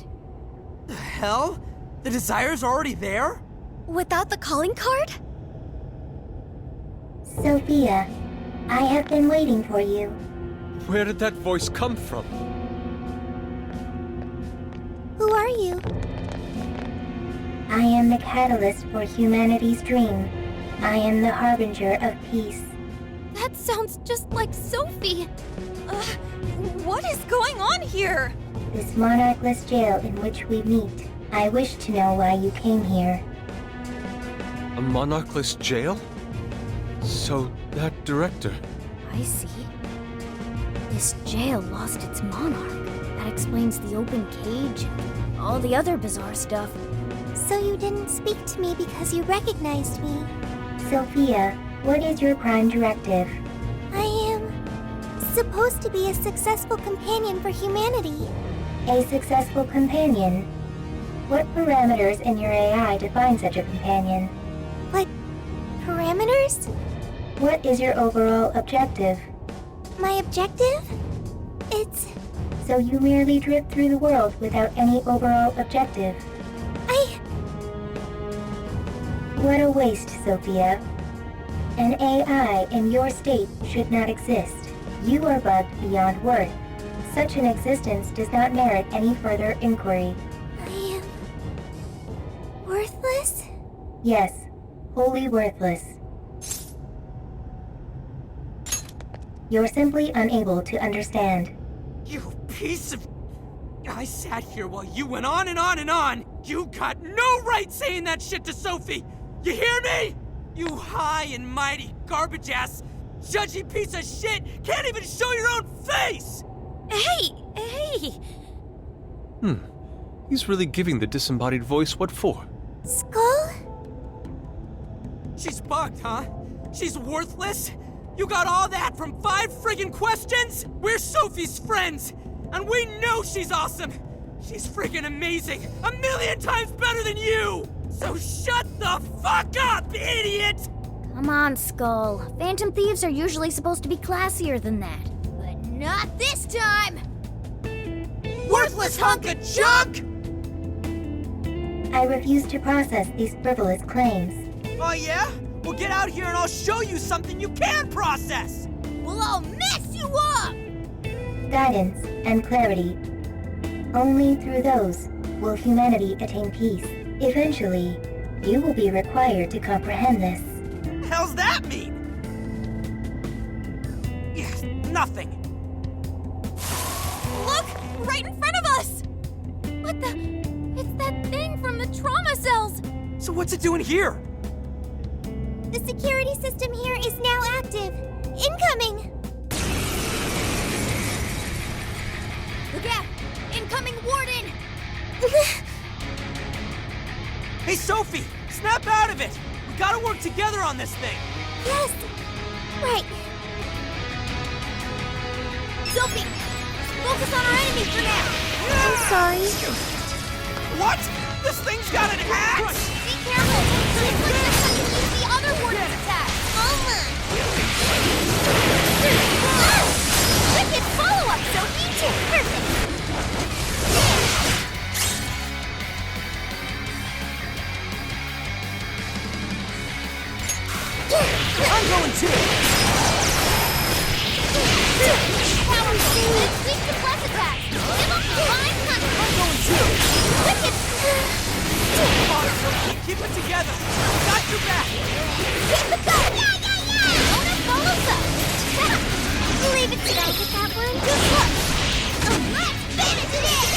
The hell? The Desire's already there? Without the calling card? Sophia, I have been waiting for you. Where did that voice come from? Who are you? I am the catalyst for humanity's dream. I am the harbinger of peace. That sounds just like Sophie. What is going on here? This monarchless jail in which we meet. I wish to know why you came here. A monarchless jail? So, that director... I see. This jail lost its monarch. That explains the open cage and all the other bizarre stuff. So you didn't speak to me because you recognized me. Sophia, what is your prime directive? I am supposed to be a successful companion for humanity. A successful companion? What parameters in your AI define such a companion? What parameters? What is your overall objective? My objective? It's... So you merely drift through the world without any overall objective. What a waste, Sophia. An AI in your state should not exist. You are bugged beyond worth. Such an existence does not merit any further inquiry. I am... worthless? Yes, wholly worthless. You're simply unable to understand. You piece of... I sat here while you went on and on and on! You got no right saying that shit to Sophie! You hear me? You high and mighty garbage-ass, judgy piece of shit can't even show your own face! Hey! He's really giving the disembodied voice what for? Skull? She's bugged, huh? She's worthless? You got all that from 5 friggin' questions? We're Sophie's friends, and we know she's awesome! She's friggin' amazing! 1,000,000 times better than you! So shut the fuck up, idiot! Come on, Skull. Phantom Thieves are usually supposed to be classier than that. But not this time! Worthless hunk of junk! I refuse to process these frivolous claims. Oh yeah? Well, get out here and I'll show you something you can process! We'll all mess you up! Guidance and clarity. Only through those will humanity attain peace. Eventually, you will be required to comprehend this. What the hell's that mean? Yes, nothing. Look! Right in front of us! What the... It's that thing from the trauma cells! So what's it doing here? The security system here is now active. Incoming! Look out! Incoming ward Hey, Sophie! Snap out of it! We gotta work together on this thing! Yes! Right. Sophie! Focus on our enemy for now! I'm sorry. What? This thing's got an axe?! Be careful! It looks like I can use the other warden's attack! Wicked follow-up, Sophie! Perfect! I'm going too! Power David, weak to bless attacks! Give up divine punch! I'm going too! Wicked! Come on, Sophie, keep it together! Got your back! Keep the go! Yeah! Mona follows up! Leave it to them with that one. Good luck! Let's finish it!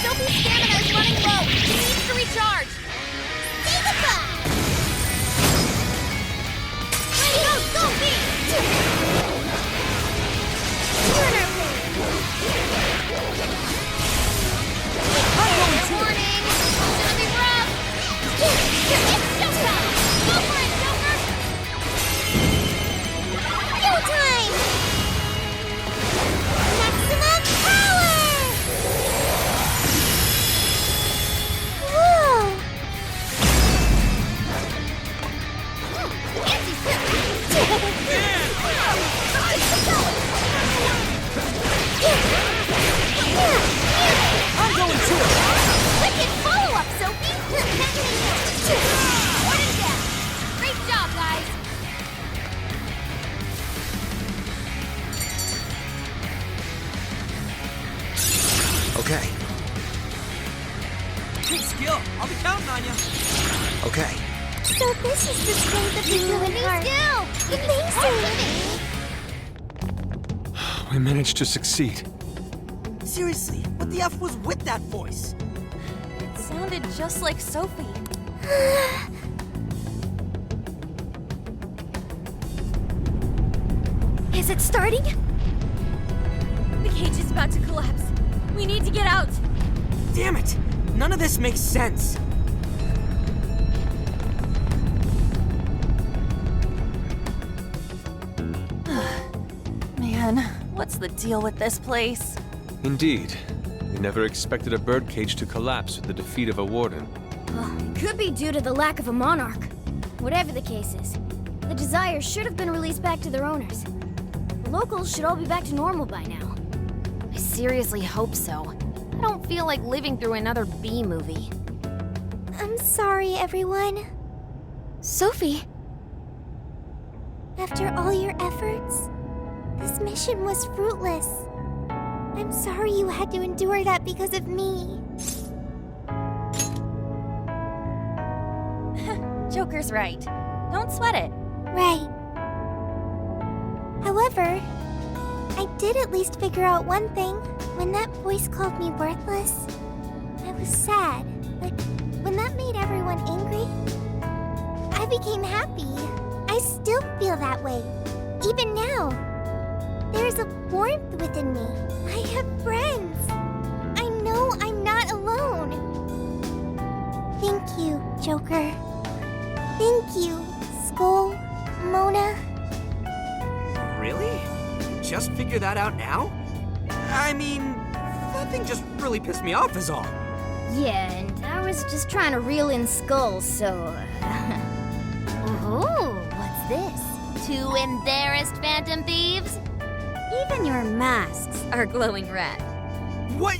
Sophie's stamina is running low. She needs to recharge. See the bug! Way to go, Sophie! Turn her warning! It's gonna be rough! It's showtime! Go for it, Joker! Go time! Maximum power! Whoa! Fancy I'm going too! Wicked follow-up, Sophie! Warden down! Great job, guys! Okay, Good skill! I'll be counting on you! okay. So this is the strength of the human heart. Amazing! We managed to succeed. Seriously, what the F was with that voice? It sounded just like Sophie. Is it starting? The cage is about to collapse. We need to get out. Damn it! None of this makes sense. Man, what's the deal with this place? Indeed. We never expected a birdcage to collapse with the defeat of a warden. Could be due to the lack of a monarch. Whatever the case is, the Desires should have been released back to their owners. The locals should all be back to normal by now. I seriously hope so. I don't feel like living through another B movie. I'm sorry, everyone. Sophie! After all your efforts, this mission was fruitless. I'm sorry you had to endure that because of me. Joker's right. Don't sweat it. Right. However, I did at least figure out one thing. When that voice called me worthless, I was sad. But when that made everyone angry, I became happy. I still feel that way. Even now. There's a warmth within me. I have friends. I know I'm not alone. Thank you, Joker. Thank you, Skull, Mona. Really? You just figured that out now? I mean, that thing just really pissed me off is all. Yeah, and I was just trying to reel in skulls, so... Ooh, what's this? Two embarrassed Phantom Thieves? Even your masks are glowing red. What?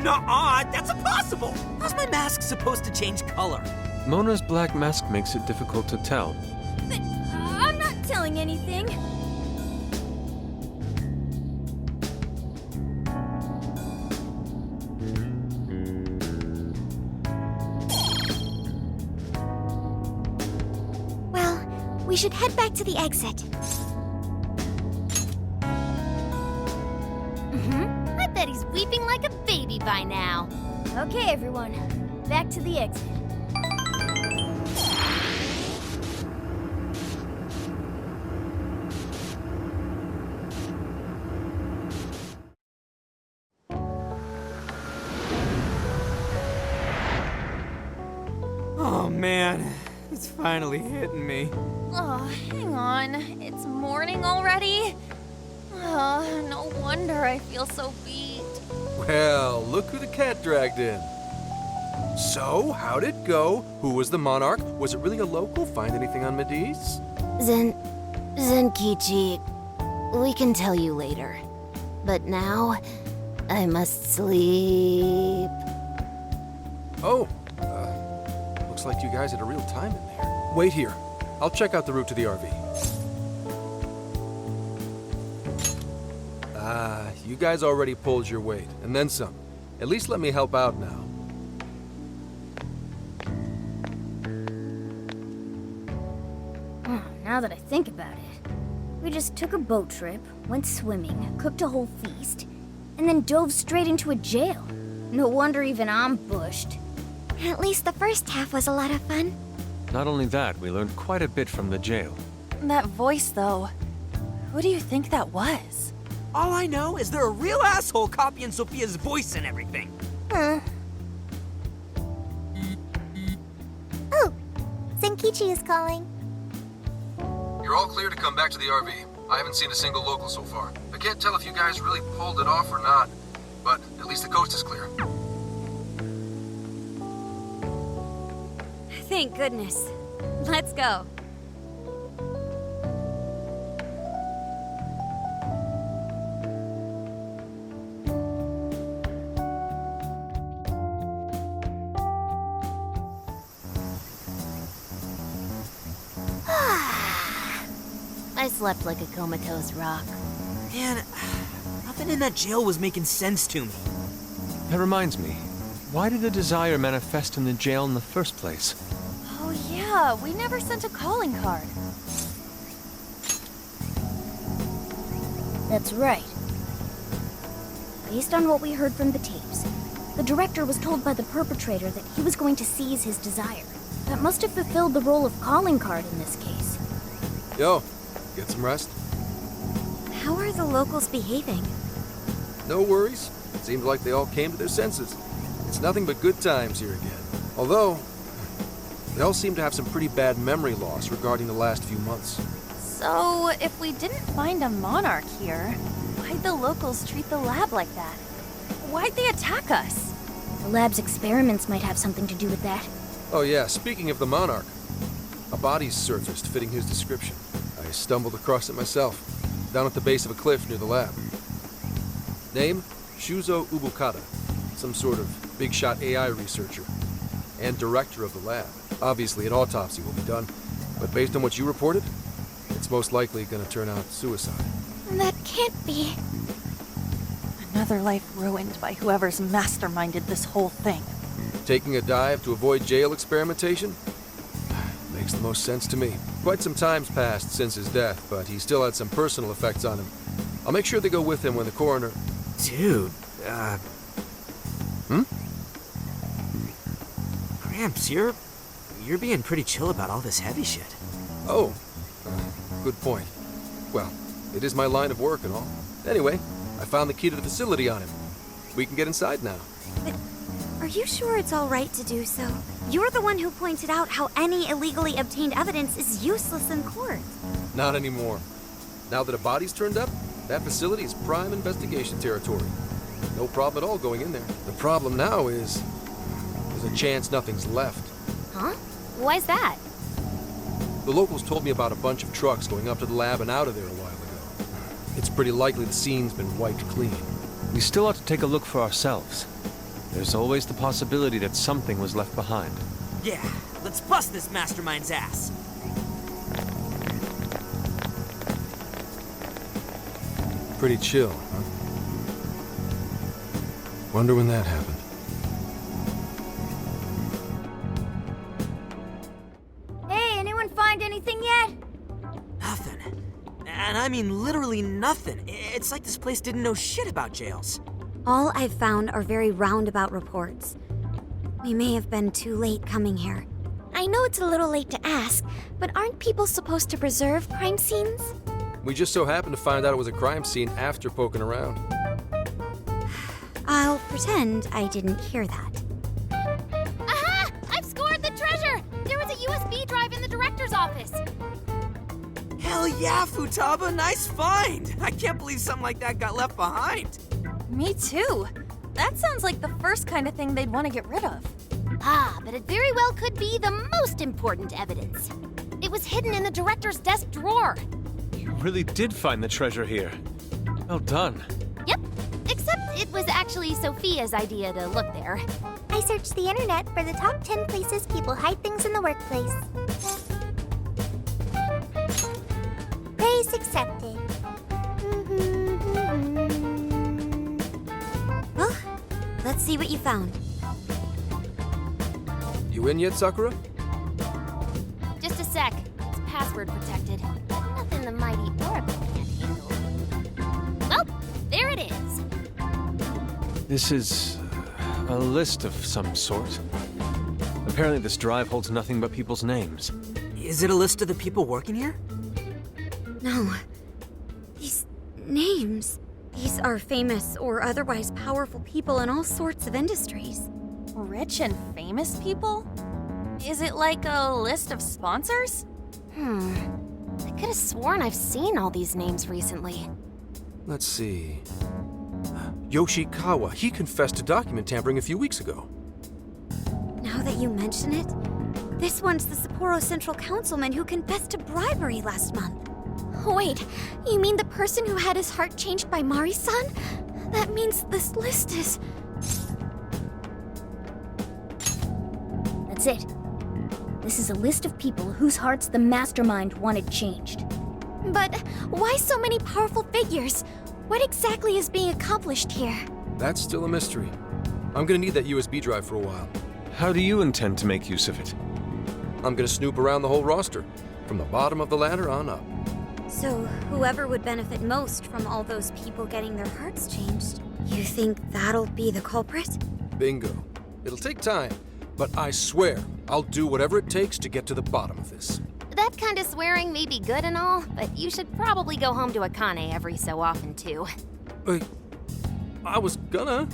Nuh-uh, that's impossible! How's my mask supposed to change color? Mona's black mask makes it difficult to tell. But I'm not telling anything. Well, we should head back to the exit. I bet he's weeping like a baby by now. Okay, everyone. Back to the exit. Oh man, it's finally hitting me. Oh, hang on. It's morning already? Oh, no wonder I feel so beat. Well, look who the cat dragged in. So, how'd it go? Who was the monarch? Was it really a local? Find anything on Mediz? Zenkichi, we can tell you later. But now, I must sleep. Oh, looks like you guys had a real time in there. Wait here. I'll check out the route to the RV. You guys already pulled your weight, and then some. At least let me help out now. Now that I think about it, we just took a boat trip, went swimming, cooked a whole feast, and then dove straight into a jail. No wonder even I'm bushed. At least the first half was a lot of fun. Not only that, we learned quite a bit from the jail. That voice, though. Who do you think that was? All I know is they're a real asshole copying Sophia's voice and everything. Oh, Zenkichi is calling. You're all clear to come back to the RV. I haven't seen a single local so far. I can't tell if you guys really pulled it off or not, but at least the coast is clear. Thank goodness. Let's go. I slept like a comatose rock. Man, nothing in that jail was making sense to me. That reminds me, why did the desire manifest in the jail in the first place? Oh yeah, we never sent a calling card. That's right. Based on what we heard from the tapes, the director was told by the perpetrator that he was going to seize his desire. That must have fulfilled the role of calling card in this case. Yo, get some rest? How are the locals behaving? No worries. Seems like they all came to their senses. It's nothing but good times here again. Although, they all seem to have some pretty bad memory loss regarding the last few months. So, if we didn't find a monarch here, why'd the locals treat the lab like that? Why'd they attack us? The lab's experiments might have something to do with that. Oh yeah, speaking of the monarch, a body's surfaced fitting his description. I stumbled across it myself, down at the base of a cliff near the lab. Name? Shuzo Ubukata, some sort of big-shot AI researcher, and director of the lab. Obviously, an autopsy will be done, but based on what you reported, it's most likely gonna turn out suicide. That can't be. Another life ruined by whoever's masterminded this whole thing. Taking a dive to avoid jail experimentation? Makes the most sense to me. Quite some time's passed since his death, but he still had some personal effects on him. I'll make sure they go with him when the coroner... Dude, Gramps, you're being pretty chill about all this heavy shit. Oh, good point. Well, it is my line of work and all. Anyway, I found the key to the facility on him. We can get inside now. But are you sure it's all right to do so? You're the one who pointed out how any illegally obtained evidence is useless in court. Not anymore. Now that a body's turned up, that facility is prime investigation territory. No problem at all going in there. The problem now is there's a chance nothing's left. Huh? Why's that? The locals told me about a bunch of trucks going up to the lab and out of there a while ago. It's pretty likely the scene's been wiped clean. We still ought to take a look for ourselves. There's always the possibility that something was left behind. Yeah, let's bust this mastermind's ass. Pretty chill, huh? Wonder when that happened. Hey, anyone find anything yet? Nothing. And I mean literally nothing. It's like this place didn't know shit about jails. All I've found are very roundabout reports. We may have been too late coming here. I know it's a little late to ask, but aren't people supposed to preserve crime scenes? We just so happened to find out it was a crime scene after poking around. I'll pretend I didn't hear that. Aha! I've scored the treasure! Director's office. Hell yeah, Futaba, nice find! I can't believe something like that got left behind. Me too. That sounds like the first kind of thing they'd want to get rid of. Ah, but it very well could be the most important evidence. It was hidden in the director's desk drawer. You really did find the treasure here. Well done. Yep, except it was actually Sophia's idea to look there. I searched the internet for the top 10 places people hide things in the workplace. Praise accepted. Well, let's see what you found. You in yet, Sakura? Just a sec. It's password protected. Nothing the mighty Oracle can't handle. Well, there it is. This is a list of some sort. Apparently this drive holds nothing but people's names. Is it a list of the people working here? No. These names. These are famous or otherwise powerful people in all sorts of industries. Rich and famous people? Is it like a list of sponsors? I could have sworn I've seen all these names recently. Let's see. Yoshikawa, he confessed to document tampering a few weeks ago. Now that you mention it, this one's the Sapporo Central Councilman who confessed to bribery last month. Wait, you mean the person who had his heart changed by Mari-san? That means this list is... That's it. This is a list of people whose hearts the mastermind wanted changed. But why so many powerful figures? What exactly is being accomplished here? That's still a mystery. I'm gonna need that USB drive for a while. How do you intend to make use of it? I'm gonna snoop around the whole roster, from the bottom of the ladder on up. So, whoever would benefit most from all those people getting their hearts changed, you think that'll be the culprit? Bingo. It'll take time, but I swear I'll do whatever it takes to get to the bottom of this. That kind of swearing may be good and all, but you should probably go home to Akane every so often, too. I was gonna.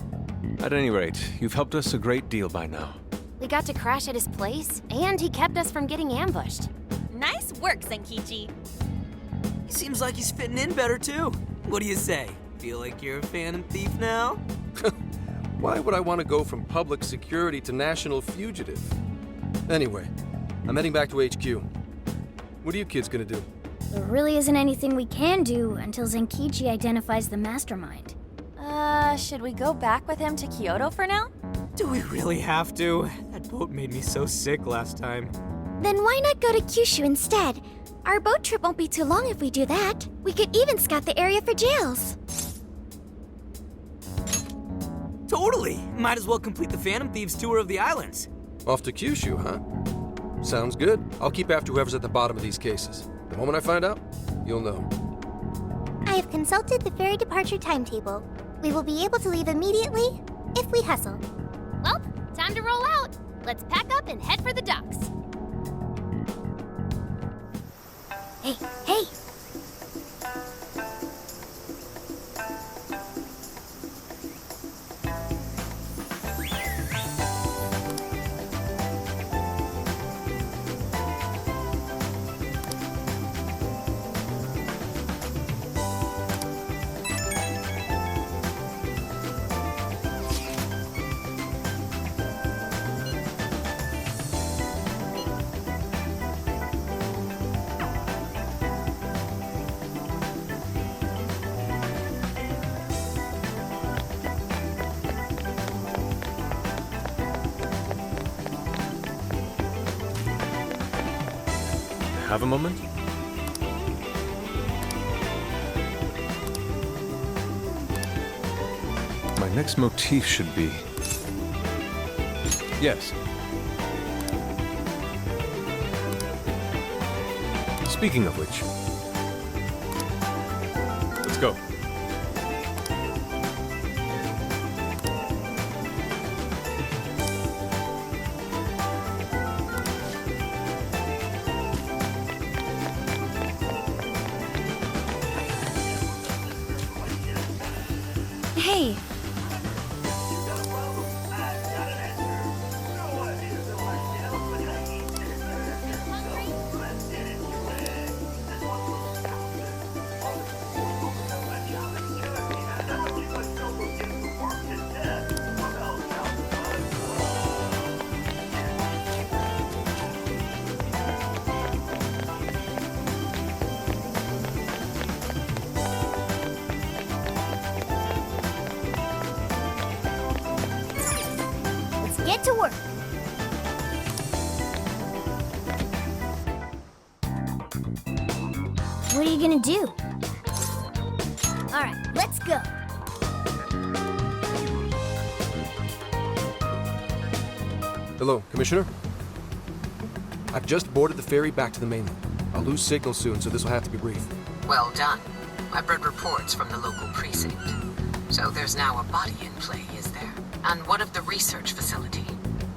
At any rate, you've helped us a great deal by now. We got to crash at his place, and he kept us from getting ambushed. Nice work, Senkichi. He seems like he's fitting in better, too. What do you say? Feel like you're a phantom thief now? Why would I want to go from public security to national fugitive? Anyway, I'm heading back to HQ. What are you kids gonna do? There really isn't anything we can do until Zenkichi identifies the mastermind. Should we go back with him to Kyoto for now? Do we really have to? That boat made me so sick last time. Then why not go to Kyushu instead? Our boat trip won't be too long if we do that. We could even scout the area for jails. Totally! Might as well complete the Phantom Thieves tour of the islands. Off to Kyushu, huh? Sounds good. I'll keep after whoever's at the bottom of these cases. The moment I find out, you'll know. I have consulted the ferry departure timetable. We will be able to leave immediately if we hustle. Well, time to roll out. Let's pack up and head for the docks. Hey, hey! Have a moment? My next motif should be... Yes. Speaking of which... Let's go. Hey. get to work. What are you gonna do? All right, let's go. Hello, Commissioner? I've just boarded the ferry back to the mainland. I'll lose signal soon, so this will have to be brief. Well done. I've read reports from the local precinct. So there's now a body in play, is there? And what of the research facility?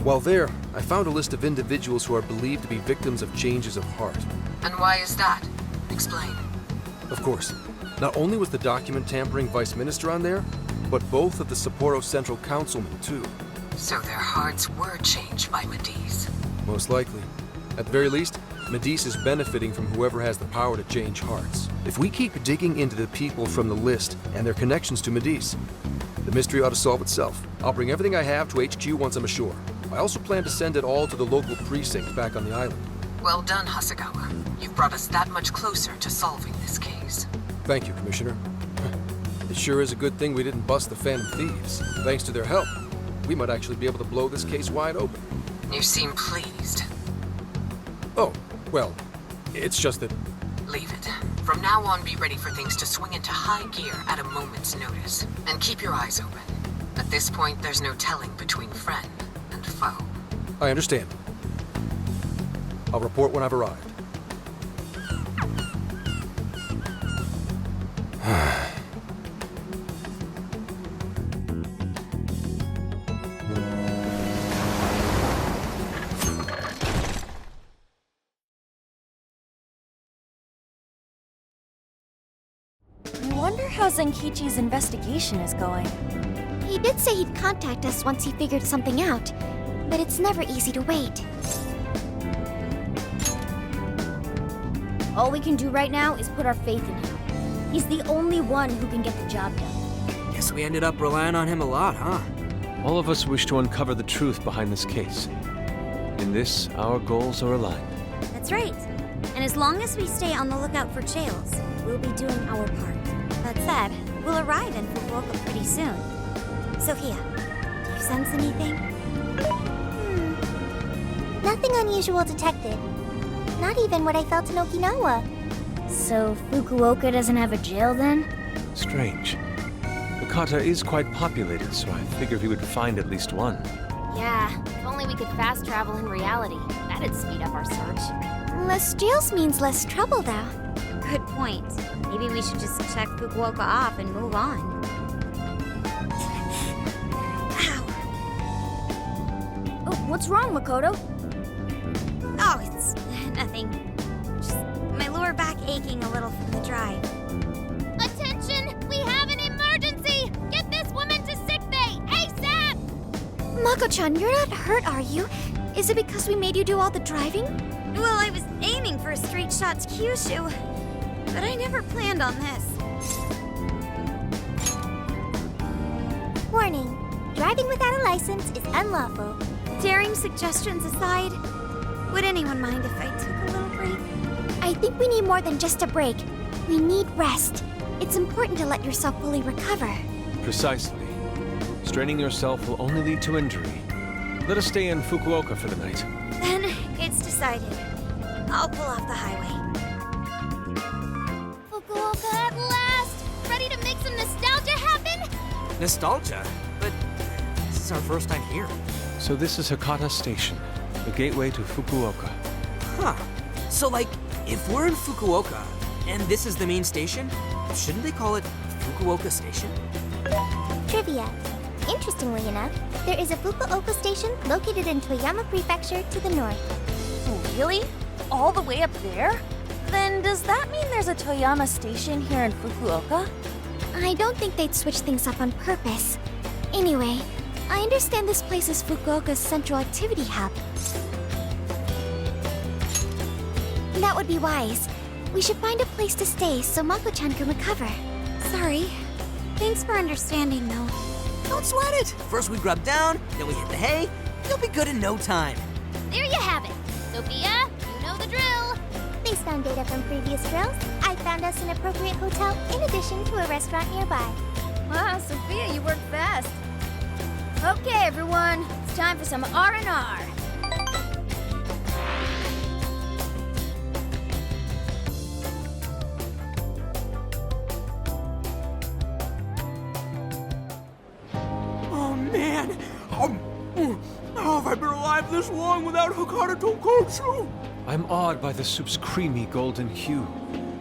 While there, I found a list of individuals who are believed to be victims of changes of heart. And why is that? Explain. Of course. Not only was the document tampering vice minister on there, but both of the Sapporo Central Councilmen, too. So their hearts were changed by Mediz. Most likely. At the very least, Mediz is benefiting from whoever has the power to change hearts. If we keep digging into the people from the list and their connections to Mediz, the mystery ought to solve itself. I'll bring everything I have to HQ once I'm ashore. I also plan to send it all to the local precinct back on the island. Well done, Hasegawa. You've brought us that much closer to solving this case. Thank you, Commissioner. It sure is a good thing we didn't bust the Phantom Thieves. Thanks to their help, we might actually be able to blow this case wide open. You seem pleased. Oh, well, it's just that... Leave it. From now on, be ready for things to swing into high gear at a moment's notice. And keep your eyes open. At this point, there's no telling between friend and foe. I understand. I'll report when I've arrived. I wonder how Zenkichi's investigation is going. He did say he'd contact us once he figured something out, but it's never easy to wait. All we can do right now is put our faith in him. He's the only one who can get the job done. Guess we ended up relying on him a lot, huh? All of us wish to uncover the truth behind this case. In this, our goals are aligned. That's right. And as long as we stay on the lookout for jails, we'll be doing our part. That said, we'll arrive in Fukuoka pretty soon. Sophia, do you sense anything? Nothing unusual detected. Not even what I felt in Okinawa. So Fukuoka doesn't have a jail then? Strange. Hakata is quite populated, so I figured we would find at least one. Yeah, if only we could fast travel in reality. That'd speed up our search. Less jails means less trouble, though. Good point. Maybe we should just check Fukuoka off and move on. Ow. Oh, what's wrong, Makoto? Oh, it's nothing. Just my lower back aching a little from the drive. Attention! We have an emergency! Get this woman to sickbay! ASAP! Mako-chan, you're not hurt, are you? Is it because we made you do all the driving? Well, I was aiming for a straight shot to Kyushu, but I never planned on this. Warning. Driving without a license is unlawful. Daring suggestions aside, would anyone mind if I took a little break? I think we need more than just a break. We need rest. It's important to let yourself fully recover. Precisely. Straining yourself will only lead to injury. Let us stay in Fukuoka for the night. Then it's decided. I'll pull off the highway. Fukuoka at last! Ready to make some nostalgia happen? Nostalgia? But this is our first time here. So this is Hakata Station, the gateway to Fukuoka. Huh. So, like, if we're in Fukuoka, and this is the main station, shouldn't they call it Fukuoka Station? Trivia. Interestingly enough, there is a Fukuoka station located in Toyama Prefecture to the north. Really? All the way up there? Then does that mean there's a Toyama station here in Fukuoka? I don't think they'd switch things up on purpose. Anyway, I understand this place is Fukuoka's central activity hub. That would be wise. We should find a place to stay so Mako-chan can recover. Sorry. Thanks for understanding, though. Don't sweat it. First we grub down, then we hit the hay. You'll be good in no time. There you have it. Sophia, you know the drill. Based on data from previous drills, I found us an appropriate hotel in addition to a restaurant nearby. Wow, Sophia, you work fast. Okay, everyone, time for some R&R. Oh man! How have I been alive this long without Hakata Tonkotsu? I'm awed by the soup's creamy golden hue,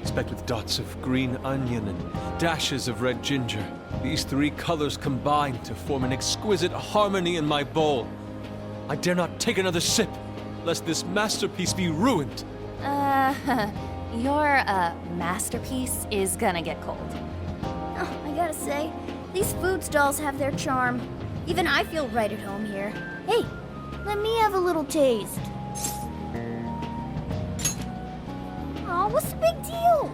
specked with dots of green onion and dashes of red ginger. These three colors combine to form an exquisite harmony in my bowl. I dare not take another sip, lest this masterpiece be ruined. Your, masterpiece is gonna get cold. Oh, I gotta say, these food stalls have their charm. Even I feel right at home here. Hey, let me have a little taste. Aw, what's the big deal?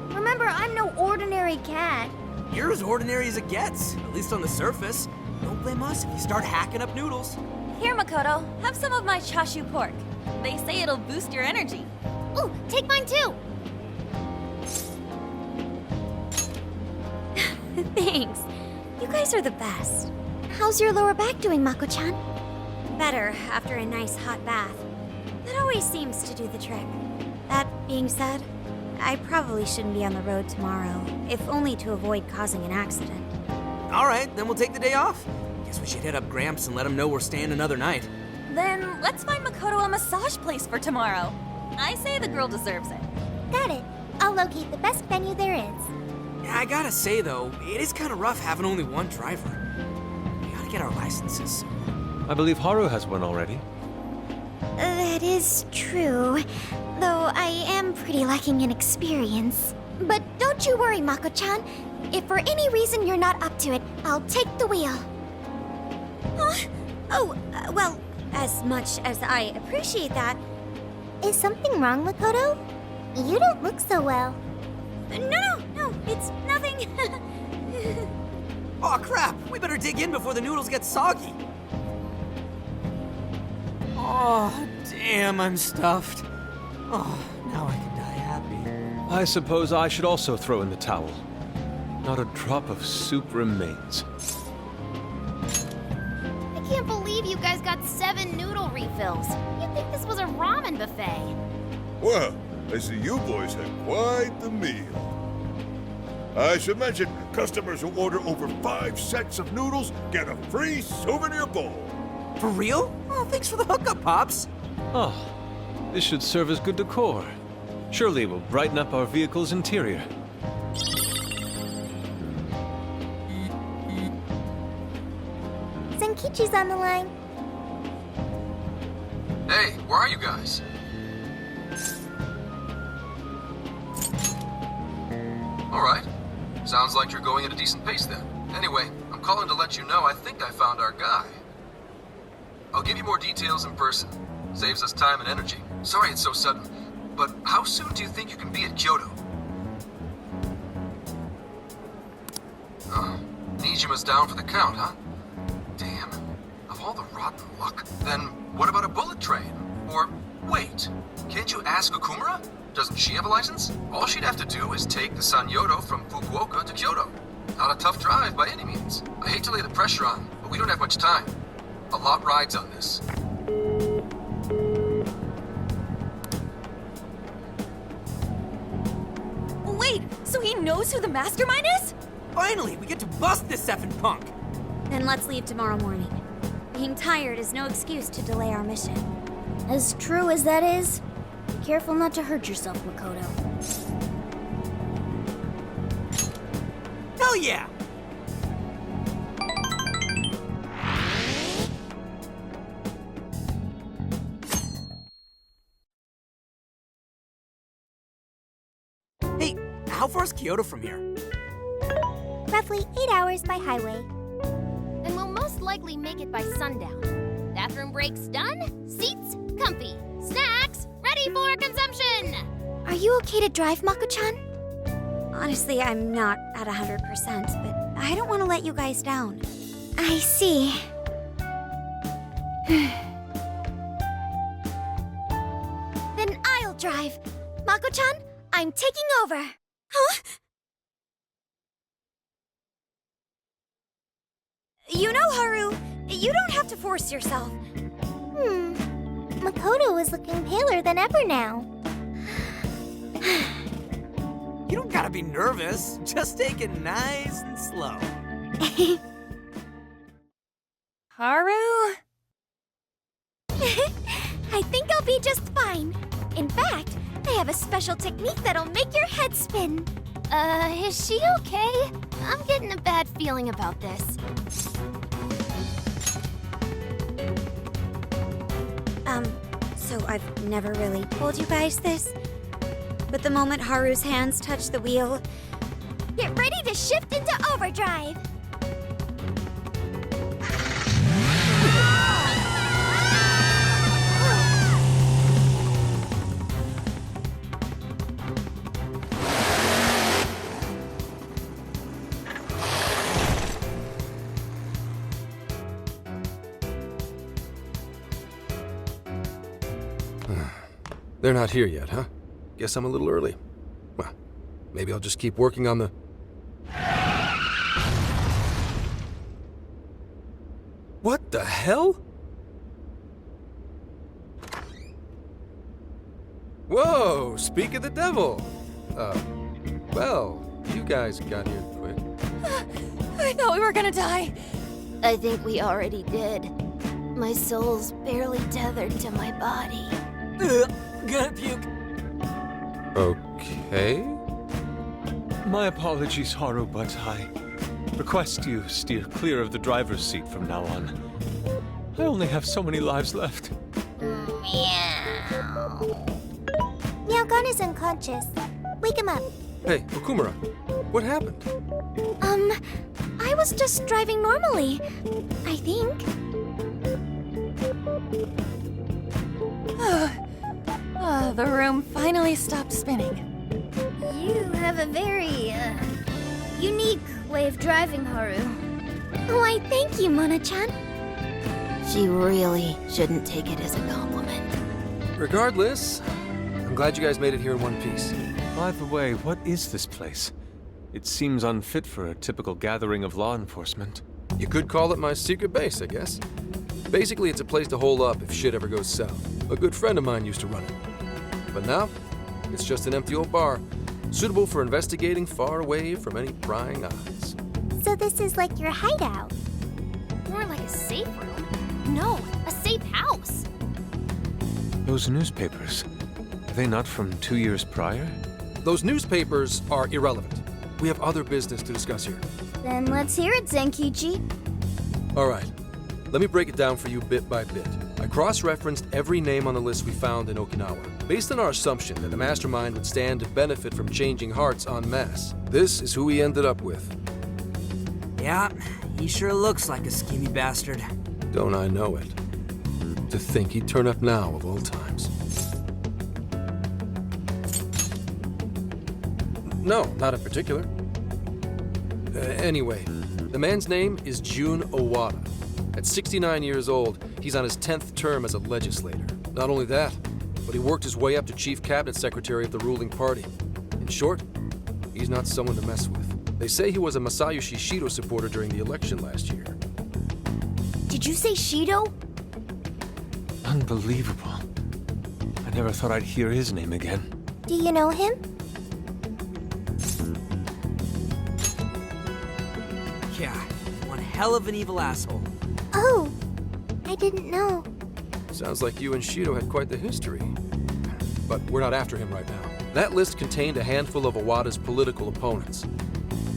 Remember, I'm no ordinary cat. You're as ordinary as it gets, at least on the surface. Don't blame us if you start hacking up noodles. Here, Makoto, have some of my chashu pork. They say it'll boost your energy. Ooh, take mine too. Thanks. You guys are the best. How's your lower back doing, Mako-chan? Better after a nice hot bath. That always seems to do the trick. That being said, I probably shouldn't be on the road tomorrow, if only to avoid causing an accident. All right, then we'll take the day off. Guess we should hit up Gramps and let him know we're staying another night. Then let's find Makoto a massage place for tomorrow. I say the girl deserves it. Got it. I'll locate the best venue there is. Yeah, I gotta say though, it is kind of rough having only one driver. We gotta get our licenses. I believe Haru has one already. That is true, though I am pretty lacking in experience. But don't you worry, Mako-chan. If for any reason you're not up to it, I'll take the wheel. Well, as much as I appreciate that... Is something wrong, Makoto? You don't look so well. No, it's nothing. Aw, crap! We better dig in before the noodles get soggy. Oh, damn, I'm stuffed. Oh, now I can die happy. I suppose I should also throw in the towel. Not a drop of soup remains. I can't believe you guys got 7 noodle refills. You'd think this was a ramen buffet. Well, I see you boys had quite the meal. I should mention, customers who order over 5 sets of noodles get a free souvenir bowl. For real? Oh, thanks for the hookup, Pops. Oh, this should serve as good decor. Surely it will brighten up our vehicle's interior. Senkichi's on the line. Hey, where are you guys? Alright. Sounds like you're going at a decent pace then. Anyway, I'm calling to let you know I think I found our guy. I'll give you more details in person. Saves us time and energy. Sorry it's so sudden, but how soon do you think you can be at Kyoto? Nijima's down for the count, huh? Damn. Of all the rotten luck. Then what about a bullet train? Or, wait, can't you ask Okumura? Doesn't she have a license? All she'd have to do is take the Sanyodo from Fukuoka to Kyoto. Not a tough drive by any means. I hate to lay the pressure on, but we don't have much time. A lot rides on this. Wait, so he knows who the mastermind is? Finally, we get to bust this effing punk. Then let's leave tomorrow morning. Being tired is no excuse to delay our mission. As true as that is, be careful not to hurt yourself, Makoto. Hell yeah! Hey, how far is Kyoto from here? Roughly 8 hours by highway. And we'll most likely make it by sundown. Bathroom breaks done, seats comfy, snacks ready for consumption! Are you okay to drive, Mako-chan? Honestly, I'm not at 100%, but I don't want to let you guys down. I see. Then I'll drive. Mako-chan, I'm taking over. Huh? You know, Haru, you don't have to force yourself. Makoto is looking paler than ever now. You don't gotta be nervous. Just take it nice and slow. Haru? I think I'll be just fine. In fact, I have a special technique that'll make your head spin. Is she okay? I'm getting a bad feeling about this. So I've never really told you guys this, but the moment Haru's hands touch the wheel, Get ready to shift into overdrive. They're not here yet, huh? Guess I'm a little early. Well, maybe I'll just keep working on the... What the hell? Whoa, speak of the devil. Well, you guys got here quick. I thought we were gonna die. I think we already did. My soul's barely tethered to my body. Gonna puke. Okay. My apologies, Haru, but I request you steer clear of the driver's seat from now on. I only have so many lives left. Meowgon is unconscious. Wake him up. Hey, Okumura, what happened? I was just driving normally, I think. The room finally stopped spinning. You have a very, unique way of driving, Haru. Why, thank you, Mona-chan. She really shouldn't take it as a compliment. Regardless, I'm glad you guys made it here in one piece. By the way, what is this place? It seems unfit for a typical gathering of law enforcement. You could call it my secret base, I guess. Basically, it's a place to hole up if shit ever goes south. A good friend of mine used to run it. But now, it's just an empty old bar, suitable for investigating far away from any prying eyes. So this is like your hideout. More like a safe room. No, a safe house. Those newspapers, are they not from 2 years prior? Those newspapers are irrelevant. We have other business to discuss here. Then let's hear it, Zenkichi. All right, let me break it down for you bit by bit. I cross-referenced every name on the list we found in Okinawa, based on our assumption that the mastermind would stand to benefit from changing hearts en masse. This is who we ended up with. Yeah, he sure looks like a schemy bastard. Don't I know it? To think he'd turn up now of all times. No, not in particular. Anyway, the man's name is Jun Owada. At 69 years old, he's on his 10th term as a legislator. Not only that, but he worked his way up to chief cabinet secretary of the ruling party. In short, he's not someone to mess with. They say he was a Masayoshi Shido supporter during the election last year. Did you say Shido? Unbelievable. I never thought I'd hear his name again. Do you know him? Yeah, one hell of an evil asshole. Oh, I didn't know. Sounds like you and Shido had quite the history. But we're not after him right now. That list contained a handful of Owada's political opponents.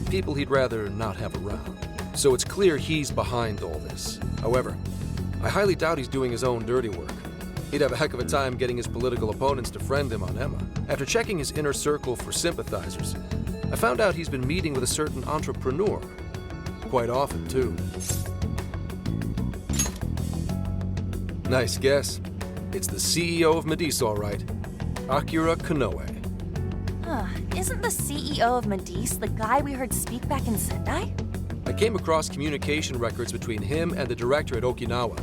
People he'd rather not have around. So it's clear he's behind all this. However, I highly doubt he's doing his own dirty work. He'd have a heck of a time getting his political opponents to friend him on Emma. After checking his inner circle for sympathizers, I found out he's been meeting with a certain entrepreneur. Quite often, too. Nice guess. It's the CEO of Medice, all right. Akira Konoe. Isn't the CEO of Medice the guy we heard speak back in Sendai? I came across communication records between him and the director at Okinawa,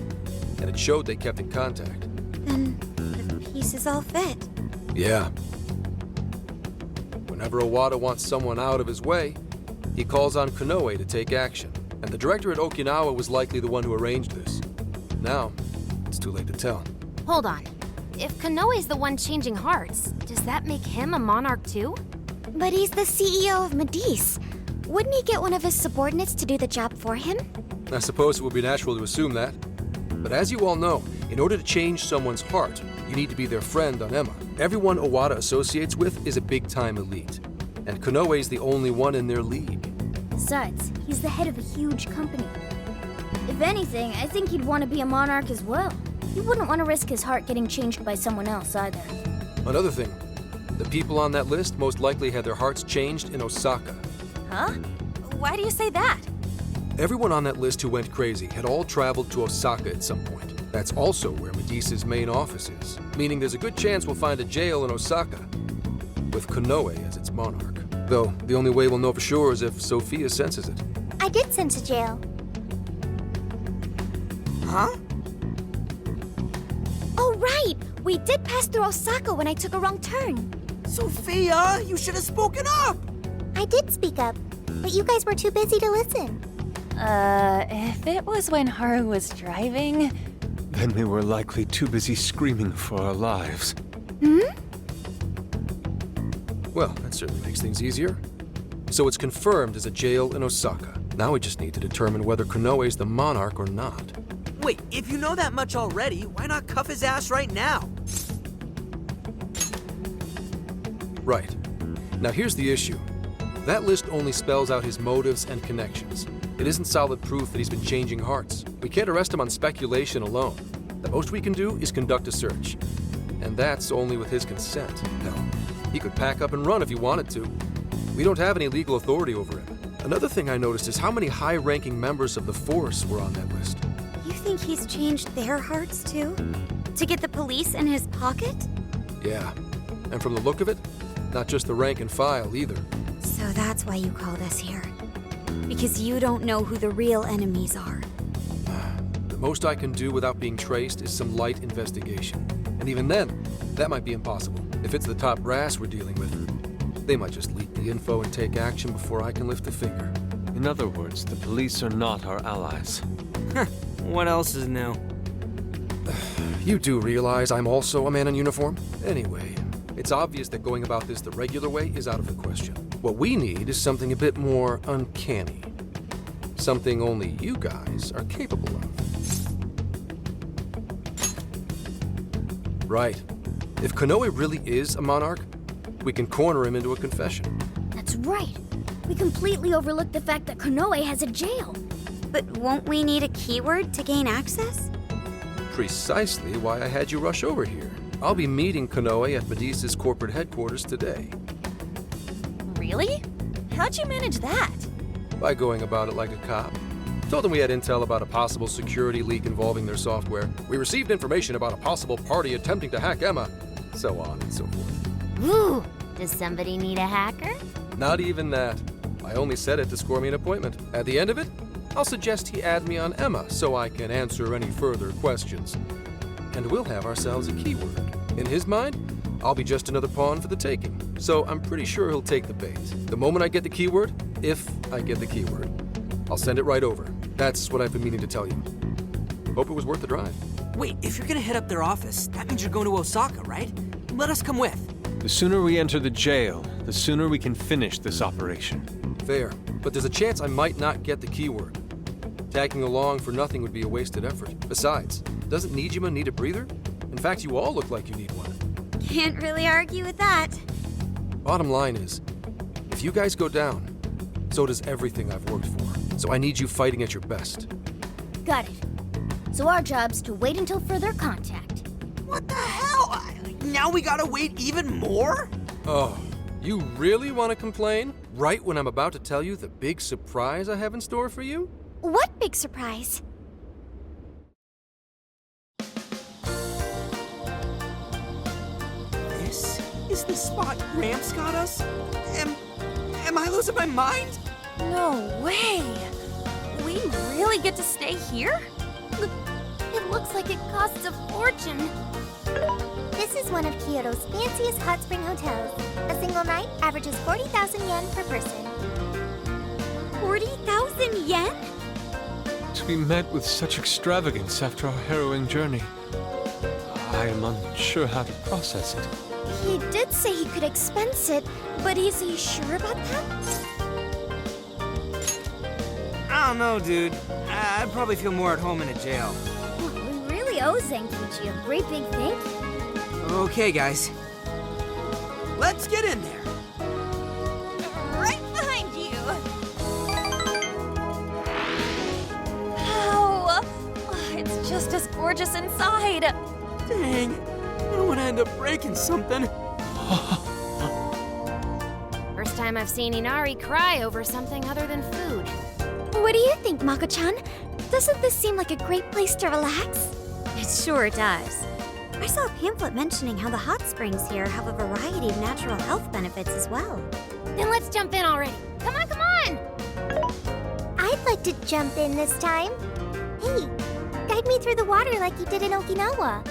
and it showed they kept in contact. Then the pieces all fit. Yeah. Whenever Owada wants someone out of his way, he calls on Konoe to take action. And the director at Okinawa was likely the one who arranged this. now, it's too late to tell. Hold on. If Konoe's the one changing hearts, does that make him a monarch too? But he's the CEO of Medice. Wouldn't he get one of his subordinates to do the job for him? I suppose it would be natural to assume that. But as you all know, in order to change someone's heart, you need to be their friend on Emma. Everyone Owada associates with is a big-time elite. And Konoe's the only one in their league. Besides, he's the head of a huge company. If anything, I think he'd want to be a monarch as well. He wouldn't want to risk his heart getting changed by someone else either. Another thing, the people on that list most likely had their hearts changed in Osaka. Huh? Why do you say that? Everyone on that list who went crazy had all traveled to Osaka at some point. That's also where Medice's main office is, meaning there's a good chance we'll find a jail in Osaka, with Konoe as its monarch. Though, the only way we'll know for sure is if Sophia senses it. I did sense a jail. Huh? Oh, right! We did pass through Osaka when I took a wrong turn. Sophia, you should have spoken up! I did speak up, but you guys were too busy to listen. If it was when Haru was driving... Then we were likely too busy screaming for our lives. Well, that certainly makes things easier. So it's confirmed as a jail in Osaka. Now we just need to determine whether Konoe's the monarch or not. Wait, if you know that much already, why not cuff his ass right now? Right. Now here's the issue. That list only spells out his motives and connections. It isn't solid proof that he's been changing hearts. We can't arrest him on speculation alone. The most we can do is conduct a search. And that's only with his consent. Hell, he could pack up and run if he wanted to. We don't have any legal authority over him. Another thing I noticed is how many high-ranking members of the Force were on that list. You think he's changed their hearts too? To get the police in his pocket? Yeah. And from the look of it, not just the rank and file either. So that's why you called us here. Because you don't know who the real enemies are. The most I can do without being traced is some light investigation. And even then, that might be impossible. If it's the top brass we're dealing with, they might just leak the info and take action before I can lift a finger. In other words, the police are not our allies. What else is new? You do realize I'm also a man in uniform? Anyway, it's obvious that going about this the regular way is out of the question. What we need is something a bit more uncanny. Something only you guys are capable of. Right. If Konoe really is a monarch, we can corner him into a confession. That's right. We completely overlooked the fact that Konoe has a jail. But won't we need a keyword to gain access? Precisely why I had you rush over here. I'll be meeting Konoe at Medice's corporate headquarters today. Really? How'd you manage that? By going about it like a cop. Told them we had intel about a possible security leak involving their software. We received information about a possible party attempting to hack Emma. So on and so forth. Ooh, does somebody need a hacker? Not even that. I only said it to score me an appointment. At the end of it, I'll suggest he add me on Emma so I can answer any further questions. And we'll have ourselves a keyword. In his mind, I'll be just another pawn for the taking. So I'm pretty sure he'll take the bait. The moment I get the keyword, if I get the keyword, I'll send it right over. That's what I've been meaning to tell you. Hope it was worth the drive. Wait, if you're gonna hit up their office, that means you're going to Osaka, right? Let us come with. The sooner we enter the jail, the sooner we can finish this operation. Fair, but there's a chance I might not get the keyword. Tagging along for nothing would be a wasted effort. Besides, doesn't Nijima need a breather? In fact, you all look like you need one. Can't really argue with that. Bottom line is, if you guys go down, so does everything I've worked for. So I need you fighting at your best. Got it. So our job's to wait until further contact. What the hell? Now we gotta wait even more? Oh, you really want to complain? Right when I'm about to tell you the big surprise I have in store for you? What big surprise? This is the spot Gramps got us? Am I losing my mind? No way! We really get to stay here? It looks like it costs a fortune. This is one of Kyoto's fanciest hot spring hotels. A single night averages 40,000 yen per person. 40,000 yen? to be met with such extravagance after our harrowing journey. I am unsure how to process it. He did say he could expense it, but is he sure about that? I don't know, dude. I'd probably feel more at home in a jail. Well, we really owe Zenkichi a great big thank you. Okay, guys. Let's get in there. Right behind you. Wow. It's just as gorgeous inside. Dang. I don't want to end up breaking something. First time I've seen Inari cry over something other than food. What do you think, Mako-chan? Doesn't this seem like a great place to relax? It sure does. I saw a pamphlet mentioning how the hot springs here have a variety of natural health benefits as well. Then let's jump in already. Come on, come on! I'd like to jump in this time. Hey, guide me through the water like you did in Okinawa.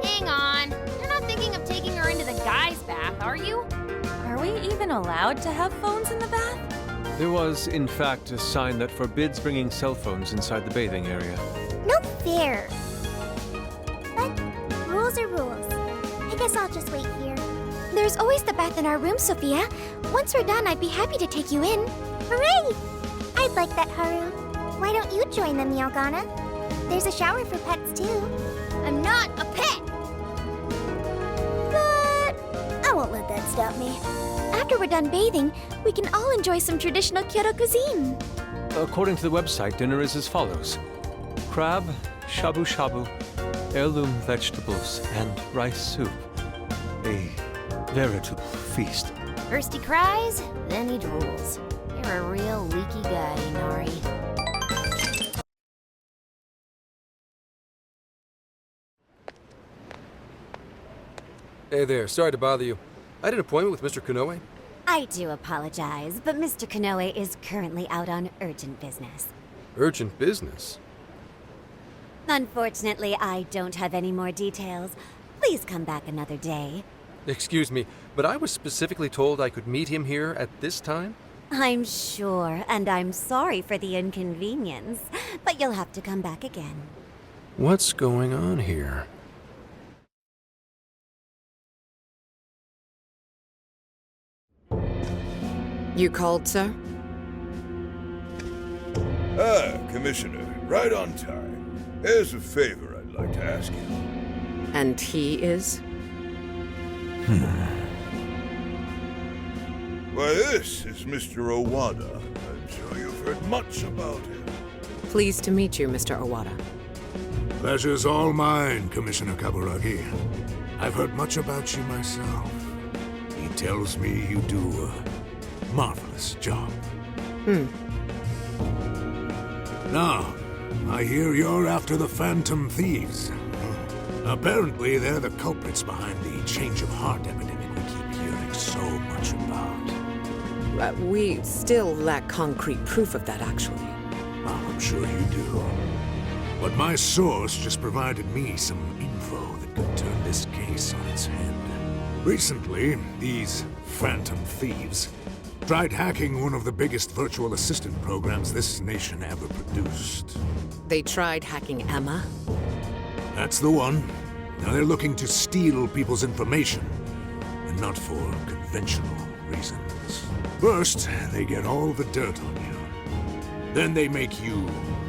Hang on. You're not thinking of taking her into the guys' bath, are you? Are we even allowed to have phones in the bath? There was, in fact, a sign that forbids bringing cell phones inside the bathing area. No fair. But rules are rules. I guess I'll just wait here. There's always the bath in our room, Sophia. Once we're done, I'd be happy to take you in. Hooray! I'd like that, Haru. Why don't you join them, Yagana? There's a shower for pets, too. I'm not a pet! But I won't let that stop me. After we're done bathing, we can all enjoy some traditional Kyoto cuisine. According to the website, dinner is as follows: crab, shabu shabu, heirloom vegetables, and rice soup. A veritable feast. First he cries, then he drools. You're a real leaky guy, Inari. Hey there, sorry to bother you. I had an appointment with Mr. Konoe. I do apologize, but Mr. Konoe is currently out on urgent business. Urgent business? Unfortunately, I don't have any more details. Please come back another day. Excuse me, but I was specifically told I could meet him here at this time? I'm sure, and I'm sorry for the inconvenience, but you'll have to come back again. What's going on here? You called, sir? Ah, Commissioner, right on time. There's a favor I'd like to ask you. And he is? Why, this is Mr. Owada. I'm sure you've heard much about him. Pleased to meet you, Mr. Owada. Pleasure's all mine, Commissioner Kaburagi. I've heard much about you myself. He tells me you do a marvelous job. Now, I hear you're after the Phantom Thieves. Apparently, they're the culprits behind the change of heart epidemic we keep hearing so much about. We still lack concrete proof of that, actually. Well, I'm sure you do. But my source just provided me some info that could turn this case on its head. Recently, these Phantom Thieves tried hacking one of the biggest virtual assistant programs this nation ever produced. They tried hacking Emma? That's the one. Now they're looking to steal people's information, and not for conventional reasons. First, they get all the dirt on you. Then they make you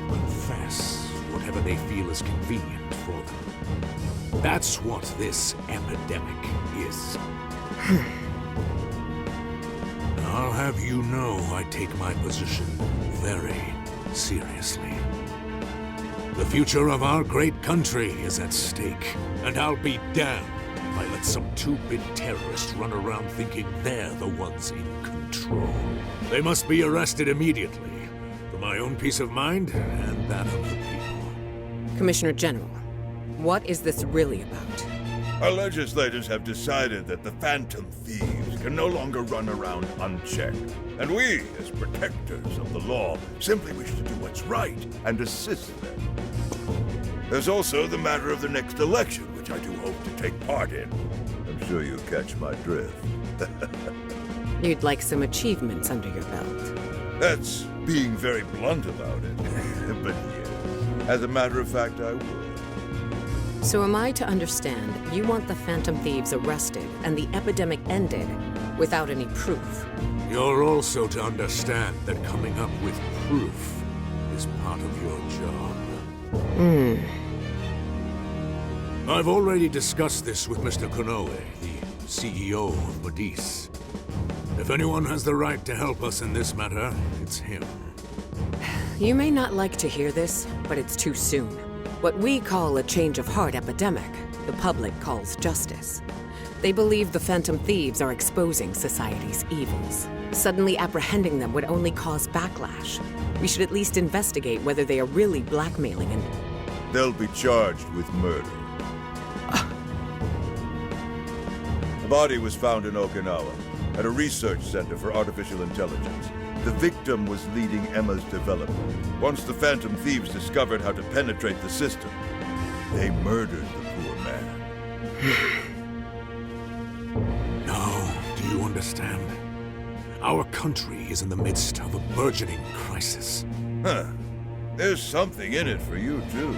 confess whatever they feel is convenient for them. That's what this epidemic is. I'll have you know I take my position very seriously. The future of our great country is at stake, and I'll be damned if I let some two-bit terrorists run around thinking they're the ones in control. They must be arrested immediately, for my own peace of mind and that of the people. Commissioner General, what is this really about? Our legislators have decided that the Phantom Thieves can no longer run around unchecked, and we, as protectors of the law, simply wish to do what's right and assist them. There's also the matter of the next election, which I do hope to take part in. I'm sure you catch my drift. You'd like some achievements under your belt. That's being very blunt about it. But yes, as a matter of fact, I would. So am I to understand you want the Phantom Thieves arrested and the epidemic ended without any proof? You're also to understand that coming up with proof is part of your job. I've already discussed this with Mr. Konoe, the CEO of Modis. If anyone has the right to help us in this matter, it's him. You may not like to hear this, but it's too soon. What we call a change of heart epidemic, the public calls justice. They believe the Phantom Thieves are exposing society's evils. Suddenly apprehending them would only cause backlash. We should at least investigate whether they are really blackmailing and... They'll be charged with murder. The body was found in Okinawa, at a research center for artificial intelligence. The victim was leading Emma's development. Once the Phantom Thieves discovered how to penetrate the system, they murdered the poor man. Now, do you understand? Our country is in the midst of a burgeoning crisis. Huh. There's something in it for you, too.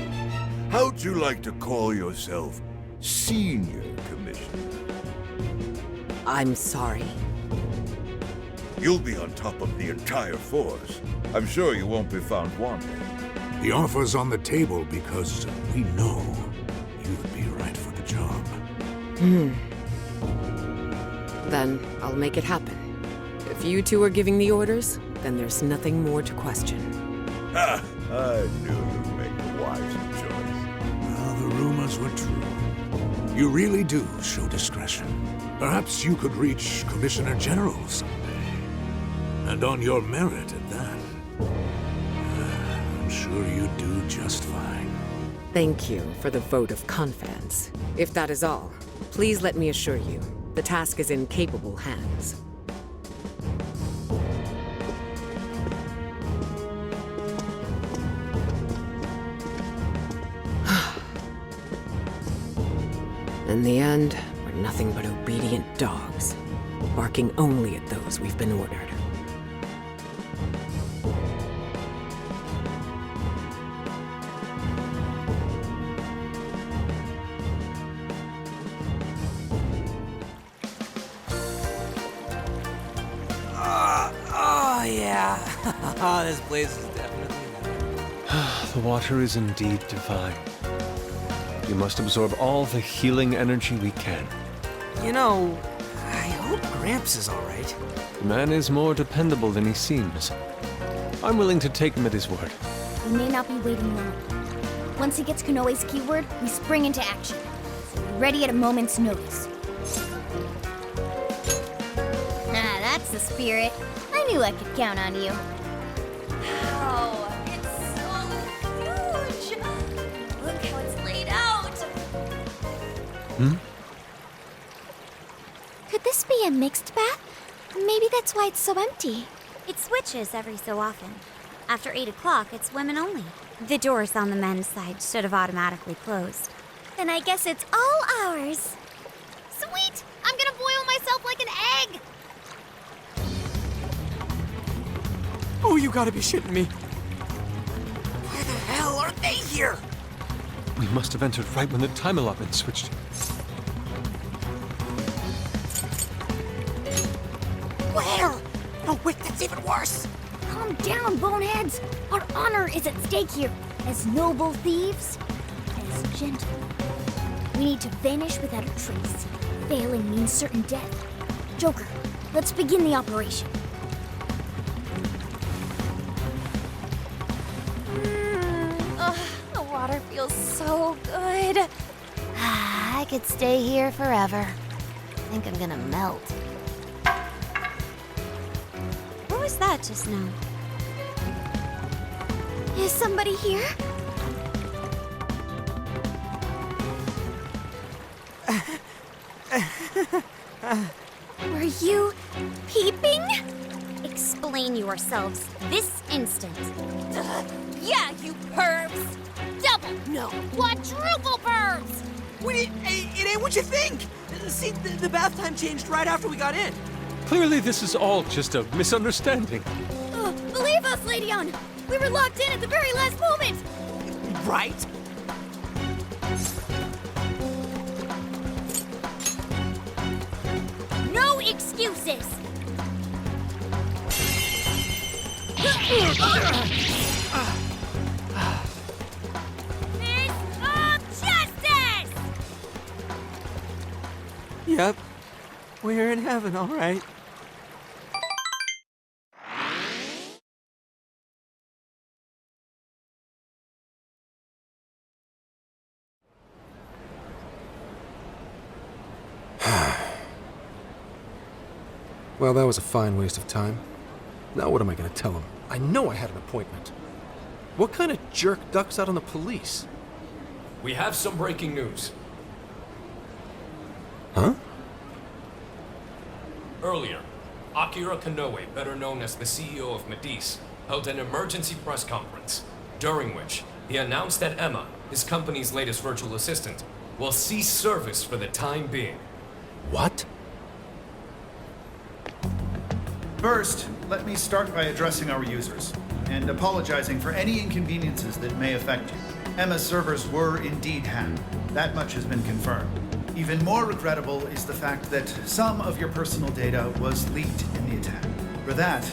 How'd you like to call yourself Senior Commissioner? I'm sorry. You'll be on top of the entire force. I'm sure you won't be found wanting. The offer's on the table because we know you'd be right for the job. Then I'll make it happen. If you two are giving the orders, then there's nothing more to question. Ha! I knew you'd make a wise choice. Well, the rumors were true. You really do show discretion. Perhaps you could reach Commissioner General someday. And on your merit at that. I'm sure you'd do just fine. Thank you for the vote of confidence. If that is all, please let me assure you, the task is in capable hands. In the end, we're nothing but obedient dogs, barking only at those we've been ordered. Oh, yeah. This place is definitely The water is indeed divine. We must absorb all the healing energy we can. You know, I hope Gramps is all right. The man is more dependable than he seems. I'm willing to take him at his word. We may not be waiting long. Once he gets Konoe's keyword, we spring into action. So be ready at a moment's notice. Ah, that's the spirit. I knew I could count on you. Wow, it's so huge! Look how it's laid out! Could this be a mixed bath? Maybe that's why it's so empty. It switches every so often. After 8 o'clock, it's women only. The doors on the men's side should have automatically closed. Then I guess it's all ours. Sweet! I'm gonna boil myself like an egg! Oh, you gotta be shitting me. Why the hell are they here? We must have entered right when the time allotment switched. Where? No, wait, that's even worse. Calm down, boneheads. Our honor is at stake here. As noble thieves, as gentlemen. We need to vanish without a trace. Failing means certain death. Joker, let's begin the operation. The water feels so good. I could stay here forever. I think I'm gonna melt. What was that just now? Is somebody here? Were you peeping? Explain yourselves this instant. Yeah, you pervs! Double, no, quadruple pervs! Wait, it ain't what you think. See, the bath time changed right after we got in. Clearly, this is all just a misunderstanding. Believe us, Legion! We were locked in at the very last moment! Right? No excuses! Fist of justice! Yep. We're in heaven, all right. Well, that was a fine waste of time. Now what am I going to tell him? I know I had an appointment. What kind of jerk ducks out on the police? We have some breaking news. Huh? Earlier, Akira Konoe, better known as the CEO of Medice, held an emergency press conference, during which he announced that Emma, his company's latest virtual assistant, will cease service for the time being. What? First, let me start by addressing our users, and apologizing for any inconveniences that may affect you. Emma's servers were indeed hacked. That much has been confirmed. Even more regrettable is the fact that some of your personal data was leaked in the attack. For that,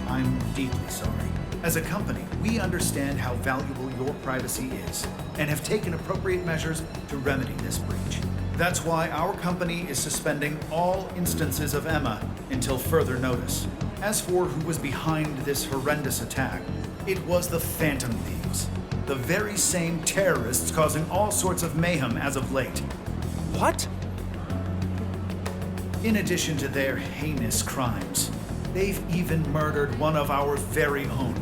I'm deeply sorry. As a company, we understand how valuable your privacy is, and have taken appropriate measures to remedy this breach. That's why our company is suspending all instances of Emma until further notice. As for who was behind this horrendous attack, it was the Phantom Thieves, the very same terrorists causing all sorts of mayhem as of late. What? In addition to their heinous crimes, they've even murdered one of our very own,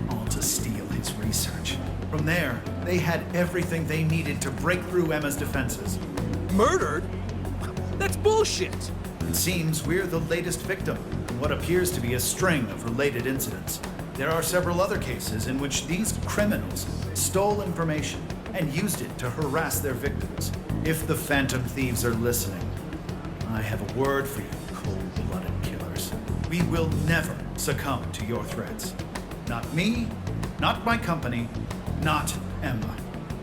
all to steal his research. From there, they had everything they needed to break through Emma's defenses. Murdered? That's bullshit! It seems we're the latest victim in what appears to be a string of related incidents. There are several other cases in which these criminals stole information and used it to harass their victims. If the Phantom Thieves are listening, I have a word for you, cold-blooded killers. We will never succumb to your threats. Not me, not my company, not Emma.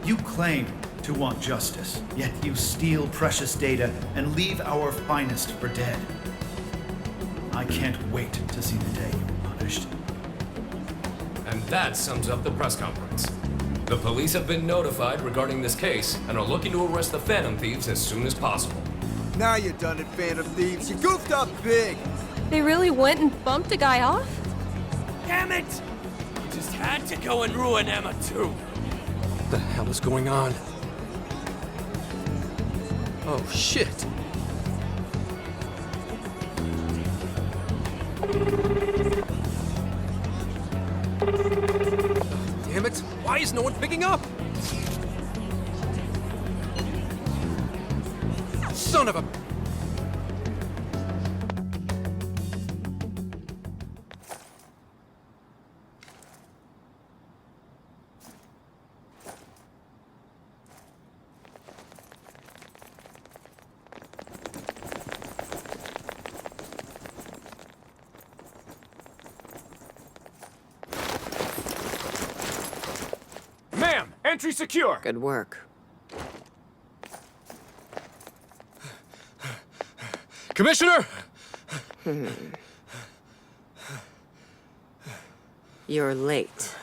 You claim to want justice, yet you steal precious data and leave our finest for dead. I can't wait to see the day you're punished. And that sums up the press conference. The police have been notified regarding this case and are looking to arrest the Phantom Thieves as soon as possible. Now you done it, Phantom Thieves. You goofed up big. They really went and bumped a guy off? Damn it! You just had to go and ruin Emma, too. What the hell is going on? Oh, shit. Damn it! Why is no one picking up? Son of a... Ma'am, entry secure. Good work. Commissioner! You're late.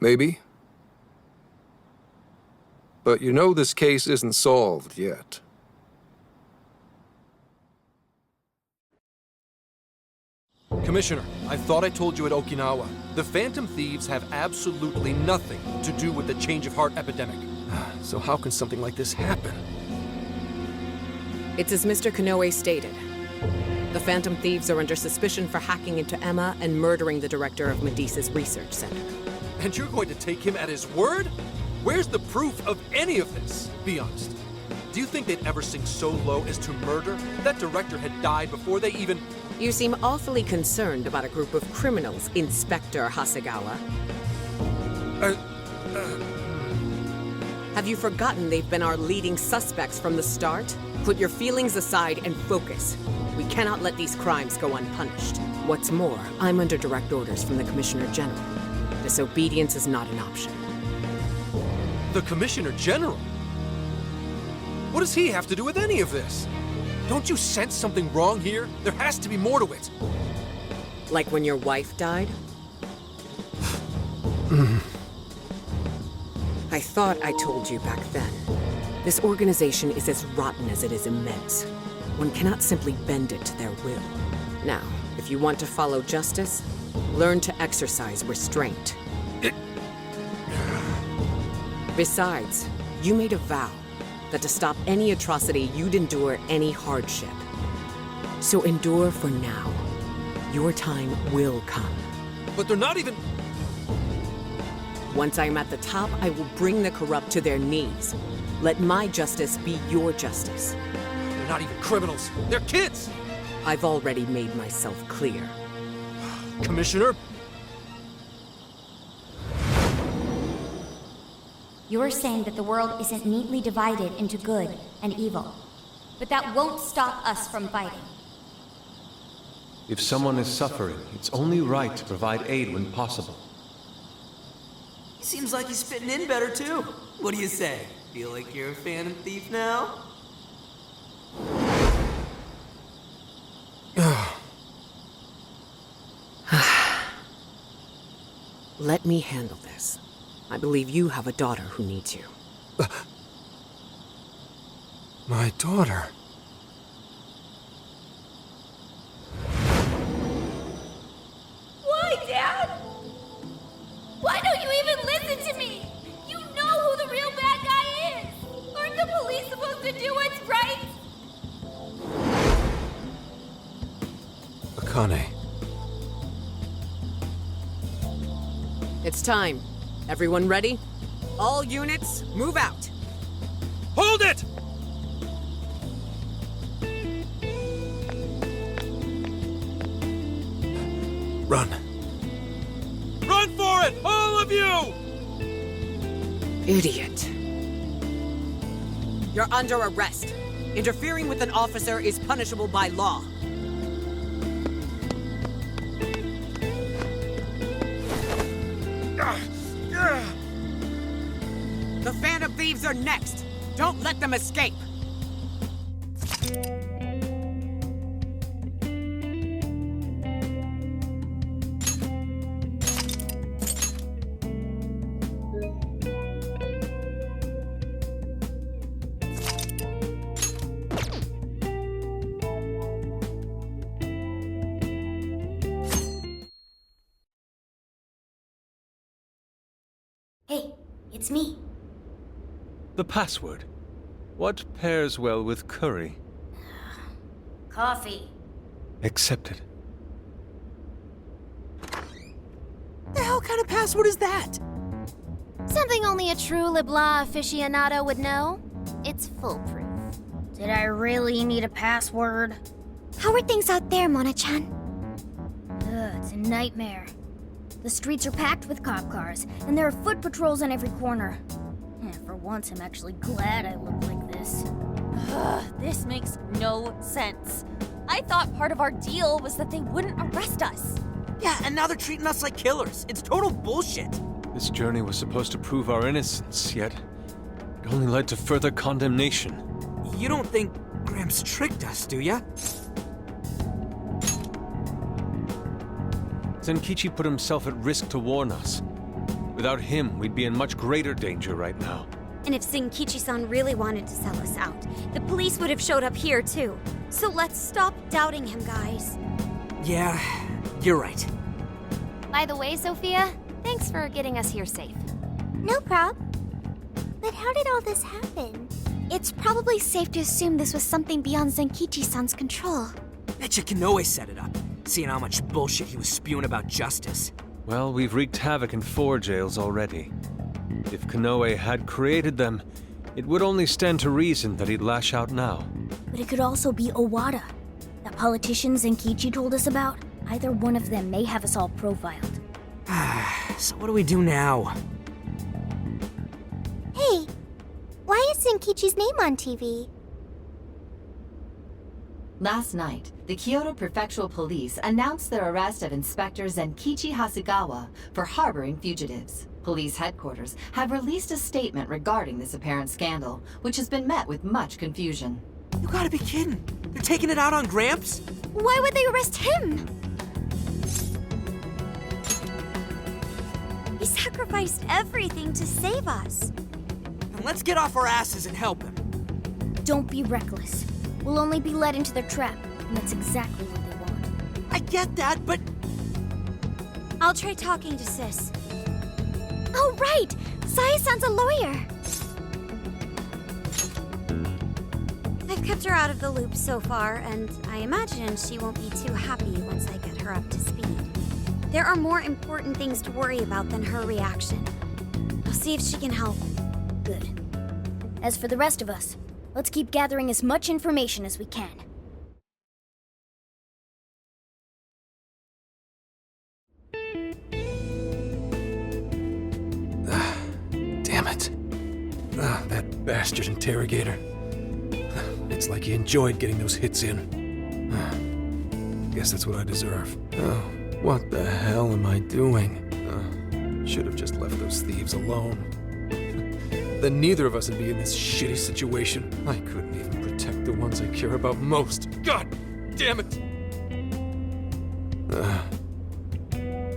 Maybe. But you know this case isn't solved yet. Commissioner, I thought I told you at Okinawa. The Phantom Thieves have absolutely nothing to do with the change of heart epidemic. So how can something like this happen? It's as Mr. Konoe stated. The Phantom Thieves are under suspicion for hacking into Emma and murdering the director of Medice's research center. And you're going to take him at his word? Where's the proof of any of this? Be honest. Do you think they'd ever sink so low as to murder? That director had died before they even... You seem awfully concerned about a group of criminals, Inspector Hasegawa. Have you forgotten they've been our leading suspects from the start? Put your feelings aside and focus. We cannot let these crimes go unpunished. What's more, I'm under direct orders from the Commissioner General. Disobedience is not an option. The Commissioner General? What does he have to do with any of this? Don't you sense something wrong here? There has to be more to it. Like when your wife died? I thought I told you back then. This organization is as rotten as it is immense. One cannot simply bend it to their will. Now, if you want to follow justice, learn to exercise restraint. Besides, you made a vow that to stop any atrocity, you'd endure any hardship. So endure for now. Your time will come. But they're not even... Once I'm at the top, I will bring the corrupt to their knees. Let my justice be your justice. They're not even criminals. They're kids! I've already made myself clear. Commissioner? You're saying that the world isn't neatly divided into good and evil. But that won't stop us from fighting. If someone is suffering, it's only right to provide aid when possible. Seems like he's fitting in better, too. What do you say? Feel like you're a Phantom Thief now? Let me handle this. I believe you have a daughter who needs you. My daughter? Why, Dad? Why don't you even listen to me? You know who the real bad guy is! Aren't the police supposed to do what's right? Akane. It's time. Everyone ready? All units, move out! Hold it! Run. Run for it! All of you! Idiot. You're under arrest. Interfering with an officer is punishable by law. The Phantom Thieves are next! Don't let them escape! Hey, it's me. The password. What pairs well with curry? Coffee. Accepted. The hell kind of password is that? Something only a true LeBlanc aficionado would know. It's foolproof. Did I really need a password? How are things out there, Mona-chan? It's a nightmare. The streets are packed with cop cars, and there are foot patrols on every corner. For once, I'm actually glad I look like this. This makes no sense. I thought part of our deal was that they wouldn't arrest us. Yeah, and now they're treating us like killers. It's total bullshit. This journey was supposed to prove our innocence, yet it only led to further condemnation. You don't think Gramps tricked us, do ya? Zenkichi put himself at risk to warn us. Without him, we'd be in much greater danger right now. And if Zenkichi-san really wanted to sell us out, the police would have showed up here too. So let's stop doubting him, guys. Yeah, you're right. By the way, Sophia, thanks for getting us here safe. No prob. But how did all this happen? It's probably safe to assume this was something beyond Zenkichi-san's control. Betcha Kanoe set it up, seeing how much bullshit he was spewing about justice. Well, we've wreaked havoc in 4 jails already. If Kanoe had created them, it would only stand to reason that he'd lash out now. But it could also be Owada. That politician Zenkichi told us about. Either one of them may have us all profiled. So what do we do now? Hey, President Kichi's name on TV. Last night, the Kyoto Prefectural Police announced their arrest of Inspector Zenkichi Hasegawa for harboring fugitives. Police headquarters have released a statement regarding this apparent scandal, which has been met with much confusion. You gotta be kidding. They're taking it out on Gramps? Why would they arrest him? He sacrificed everything to save us. Then let's get off our asses and help him. Don't be reckless. We'll only be led into their trap, and that's exactly what they want. I get that, but... I'll try talking to Sis. Oh, right! Saya-san's a lawyer! I've kept her out of the loop so far, and I imagine she won't be too happy once I get her up to speed. There are more important things to worry about than her reaction. I'll see if she can help. Good. As for the rest of us, let's keep gathering as much information as we can. Damn it. That bastard interrogator. It's like he enjoyed getting those hits in. Guess that's what I deserve. Oh, what the hell am I doing? Should have just left those thieves alone. Then neither of us would be in this shitty situation. I couldn't even protect the ones I care about most. God damn it!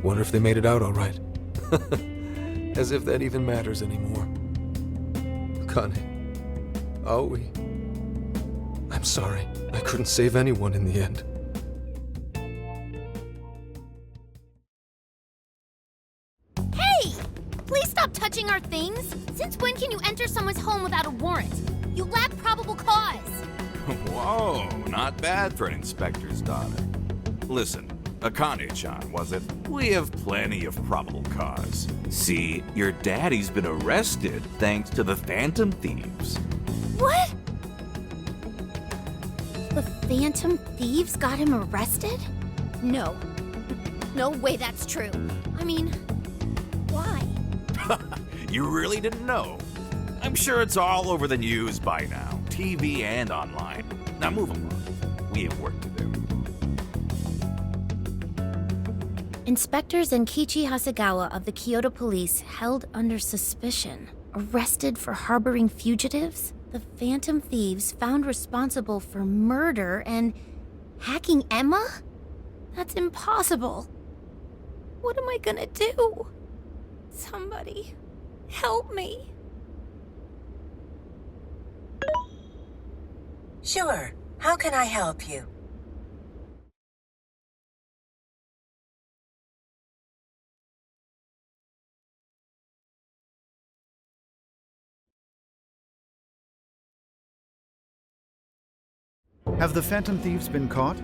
Wonder if they made it out all right. As if that even matters anymore. Kane, Aoi, I'm sorry. I couldn't save anyone in the end. Hey! Please stop touching our things! Since when can you enter someone's home without a warrant? You lack probable cause! Whoa, not bad for an inspector's daughter. Listen, Akane-chan, was it? We have plenty of probable cause. See, your daddy's been arrested thanks to the Phantom Thieves. What? The Phantom Thieves got him arrested? No. No way that's true. I mean, why? You really didn't know? I'm sure it's all over the news by now, TV and online. Now move along. We have work to do. Inspector Zenkichi Hasegawa of the Kyoto Police held under suspicion, arrested for harboring fugitives? The Phantom Thieves found responsible for murder and hacking Emma? That's impossible. What am I gonna do? Somebody, help me. Sure. How can I help you? Have the Phantom Thieves been caught?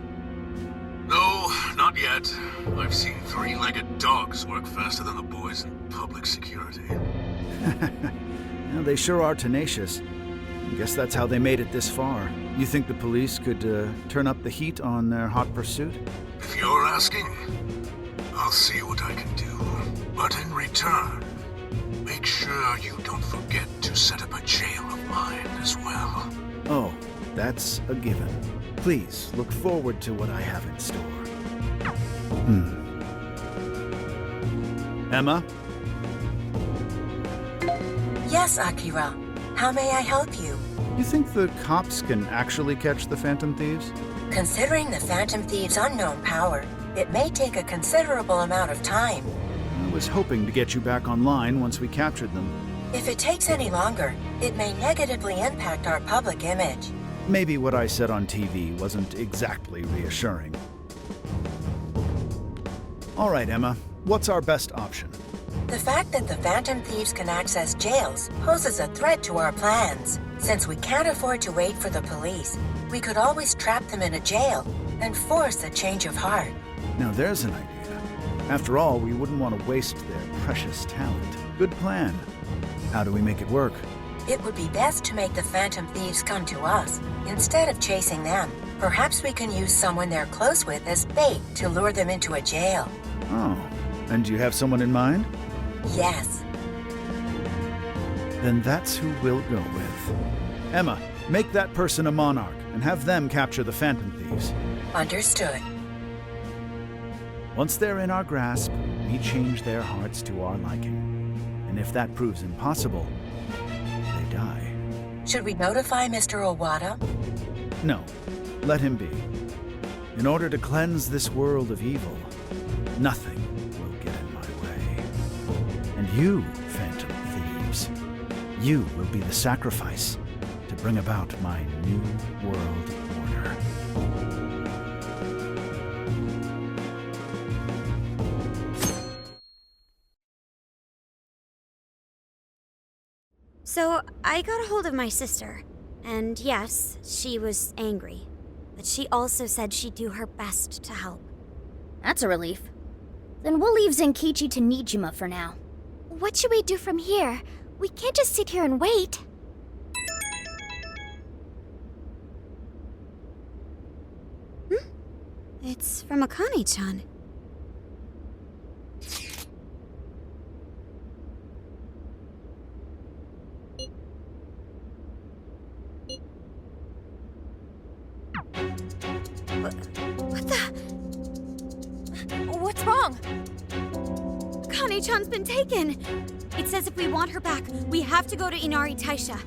No, not yet. I've seen three-legged dogs work faster than the boys in public security. Well, they sure are tenacious. I guess that's how they made it this far. You think the police could turn up the heat on their hot pursuit? If you're asking, I'll see what I can do. But in return, make sure you don't forget to set up a jail of mine as well. Oh, that's a given. Please look forward to what I have in store. Emma? Yes, Akira. How may I help you? You think the cops can actually catch the Phantom Thieves? Considering the Phantom Thieves' unknown power, it may take a considerable amount of time. I was hoping to get you back online once we captured them. If it takes any longer, it may negatively impact our public image. Maybe what I said on TV wasn't exactly reassuring. All right, Emma. What's our best option? The fact that the Phantom Thieves can access jails poses a threat to our plans. Since we can't afford to wait for the police, we could always trap them in a jail and force a change of heart. Now there's an idea. After all, we wouldn't want to waste their precious talent. Good plan. How do we make it work? It would be best to make the Phantom Thieves come to us, instead of chasing them. Perhaps we can use someone they're close with as bait to lure them into a jail. Oh, and you have someone in mind? Yes. Then that's who we'll go with. Emma, make that person a monarch and have them capture the Phantom Thieves. Understood. Once they're in our grasp, we change their hearts to our liking. And if that proves impossible, they die. Should we notify Mr. Owada? No, let him be. In order to cleanse this world of evil, nothing will get in my way. And you, Phantom Thieves, you will be the sacrifice to bring about my new world order. So, I got a hold of my sister, and yes, she was angry. But she also said she'd do her best to help. That's a relief. Then we'll leave Zenkichi to Nijima for now. What should we do from here? We can't just sit here and wait. It's from Akane-chan. What the? What's wrong? Akane-chan's been taken. It says if we want her back, we have to go to Inari Taisha.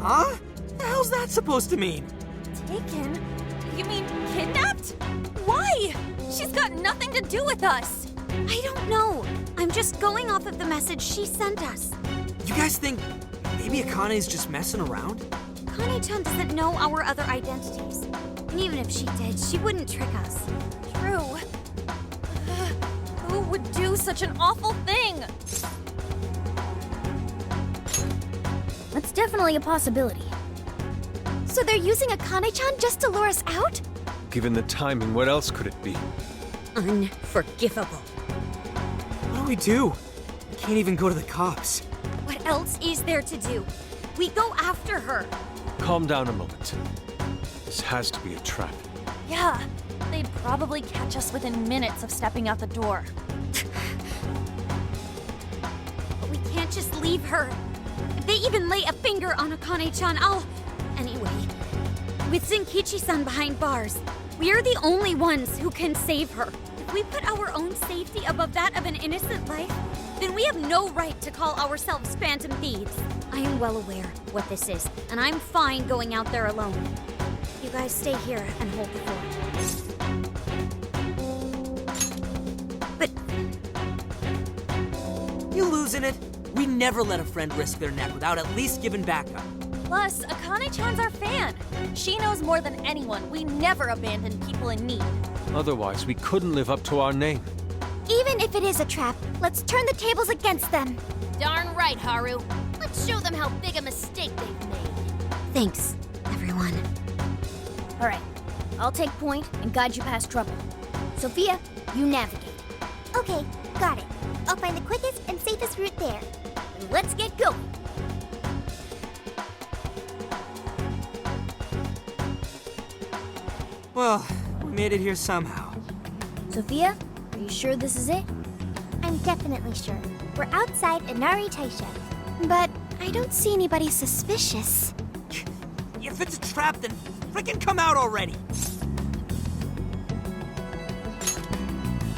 Huh? The hell's that supposed to mean? Taken? You mean kidnapped? Why? She's got nothing to do with us. I don't know. I'm just going off of the message she sent us. You guys think maybe Akane's just messing around? Akane-chan doesn't know our other identities. And even if she did, she wouldn't trick us. True. Who would do such an awful thing? That's definitely a possibility. So they're using Akane-chan just to lure us out? Given the timing, what else could it be? Unforgivable. What do we do? We can't even go to the cops. What else is there to do? We go after her. Calm down a moment. This has to be a trap. Yeah, they'd probably catch us within minutes of stepping out the door. But we can't just leave her. If they even lay a finger on Akane-chan, Anyway, with Zenkichi-san behind bars, we're the only ones who can save her. If we put our own safety above that of an innocent life, then we have no right to call ourselves Phantom Thieves. I am well aware what this is, and I'm fine going out there alone. You guys stay here and hold the fort. But... You losing it? We never let a friend risk their neck without at least giving backup. Plus, Akane-chan's our fan. She knows more than anyone we never abandon people in need. Otherwise, we couldn't live up to our name. Even if it is a trap, let's turn the tables against them. Darn right, Haru. Let's show them how big a mistake they've made. Thanks, everyone. All right, I'll take point and guide you past trouble. Sophia, you navigate. Okay, got it. I'll find the quickest and safest route there. And let's get going. Well, we made it here somehow. Sophia, are you sure this is it? I'm definitely sure. We're outside Inari Taisha. But I don't see anybody suspicious. If it's a trap, then frickin' come out already!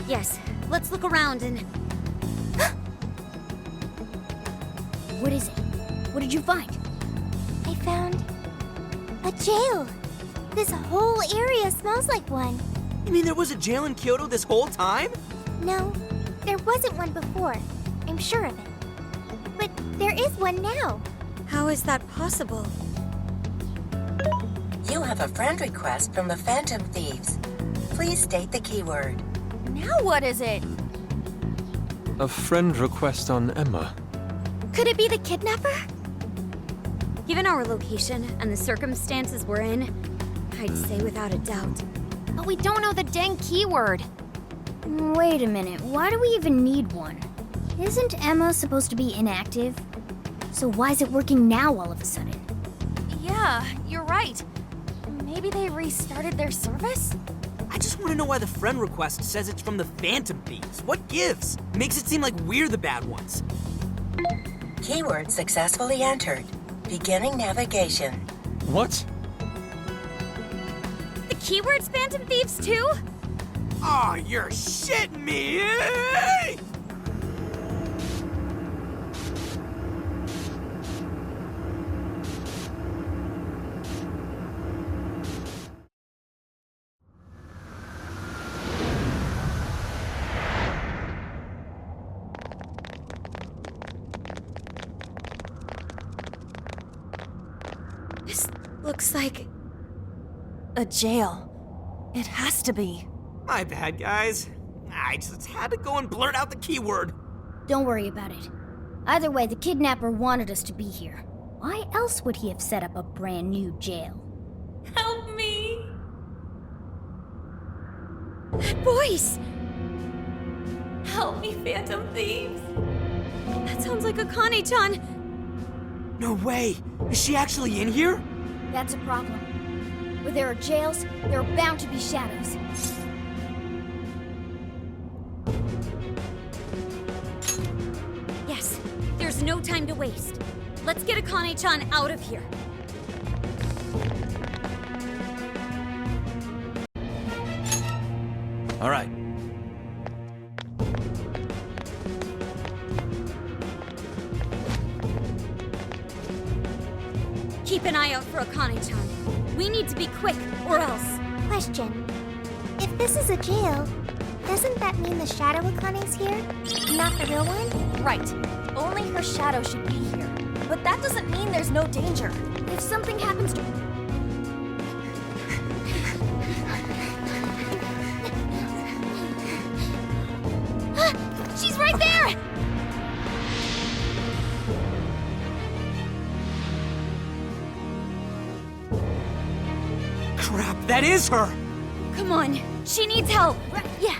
Yes, let's look around and... What is it? What did you find? I found a jail. This whole area smells like one. You mean there was a jail in Kyoto this whole time? No, there wasn't one before. I'm sure of it. But there is one now. How is that possible? You have a friend request from the Phantom Thieves. Please state the keyword. Now what is it? A friend request on Emma. Could it be the kidnapper? Given our location and the circumstances we're in, I'd say without a doubt. But we don't know the dang keyword. Wait a minute, why do we even need one? Isn't Emma supposed to be inactive? So why is it working now all of a sudden? Yeah, you're right. Maybe they restarted their service? I just want to know why the friend request says it's from the Phantom Thieves. What gives? Makes it seem like we're the bad ones. Keyword successfully entered. Beginning navigation. What? The keyword's Phantom Thieves too? Oh, you're shitting me! This looks like a jail. It has to be. My bad, guys. I just had to go and blurt out the keyword. Don't worry about it. Either way, the kidnapper wanted us to be here. Why else would he have set up a brand new jail? Help me! That voice! Help me, Phantom Thieves! That sounds like Akane-chan. No way! Is she actually in here? That's a problem. Where there are jails, there are bound to be shadows. Yes, there's no time to waste. Let's get Akane-chan out of here. All right. Keep an eye out for Akane-chan. We need to be quick, or else. Question. If this is a jail, doesn't that mean the Shadow Akane's here? Not the real one? Right. Only her shadow should be here. But that doesn't mean there's no danger. If something happens to... She's right there! Crap, that is her! Come on, she needs help. Yeah.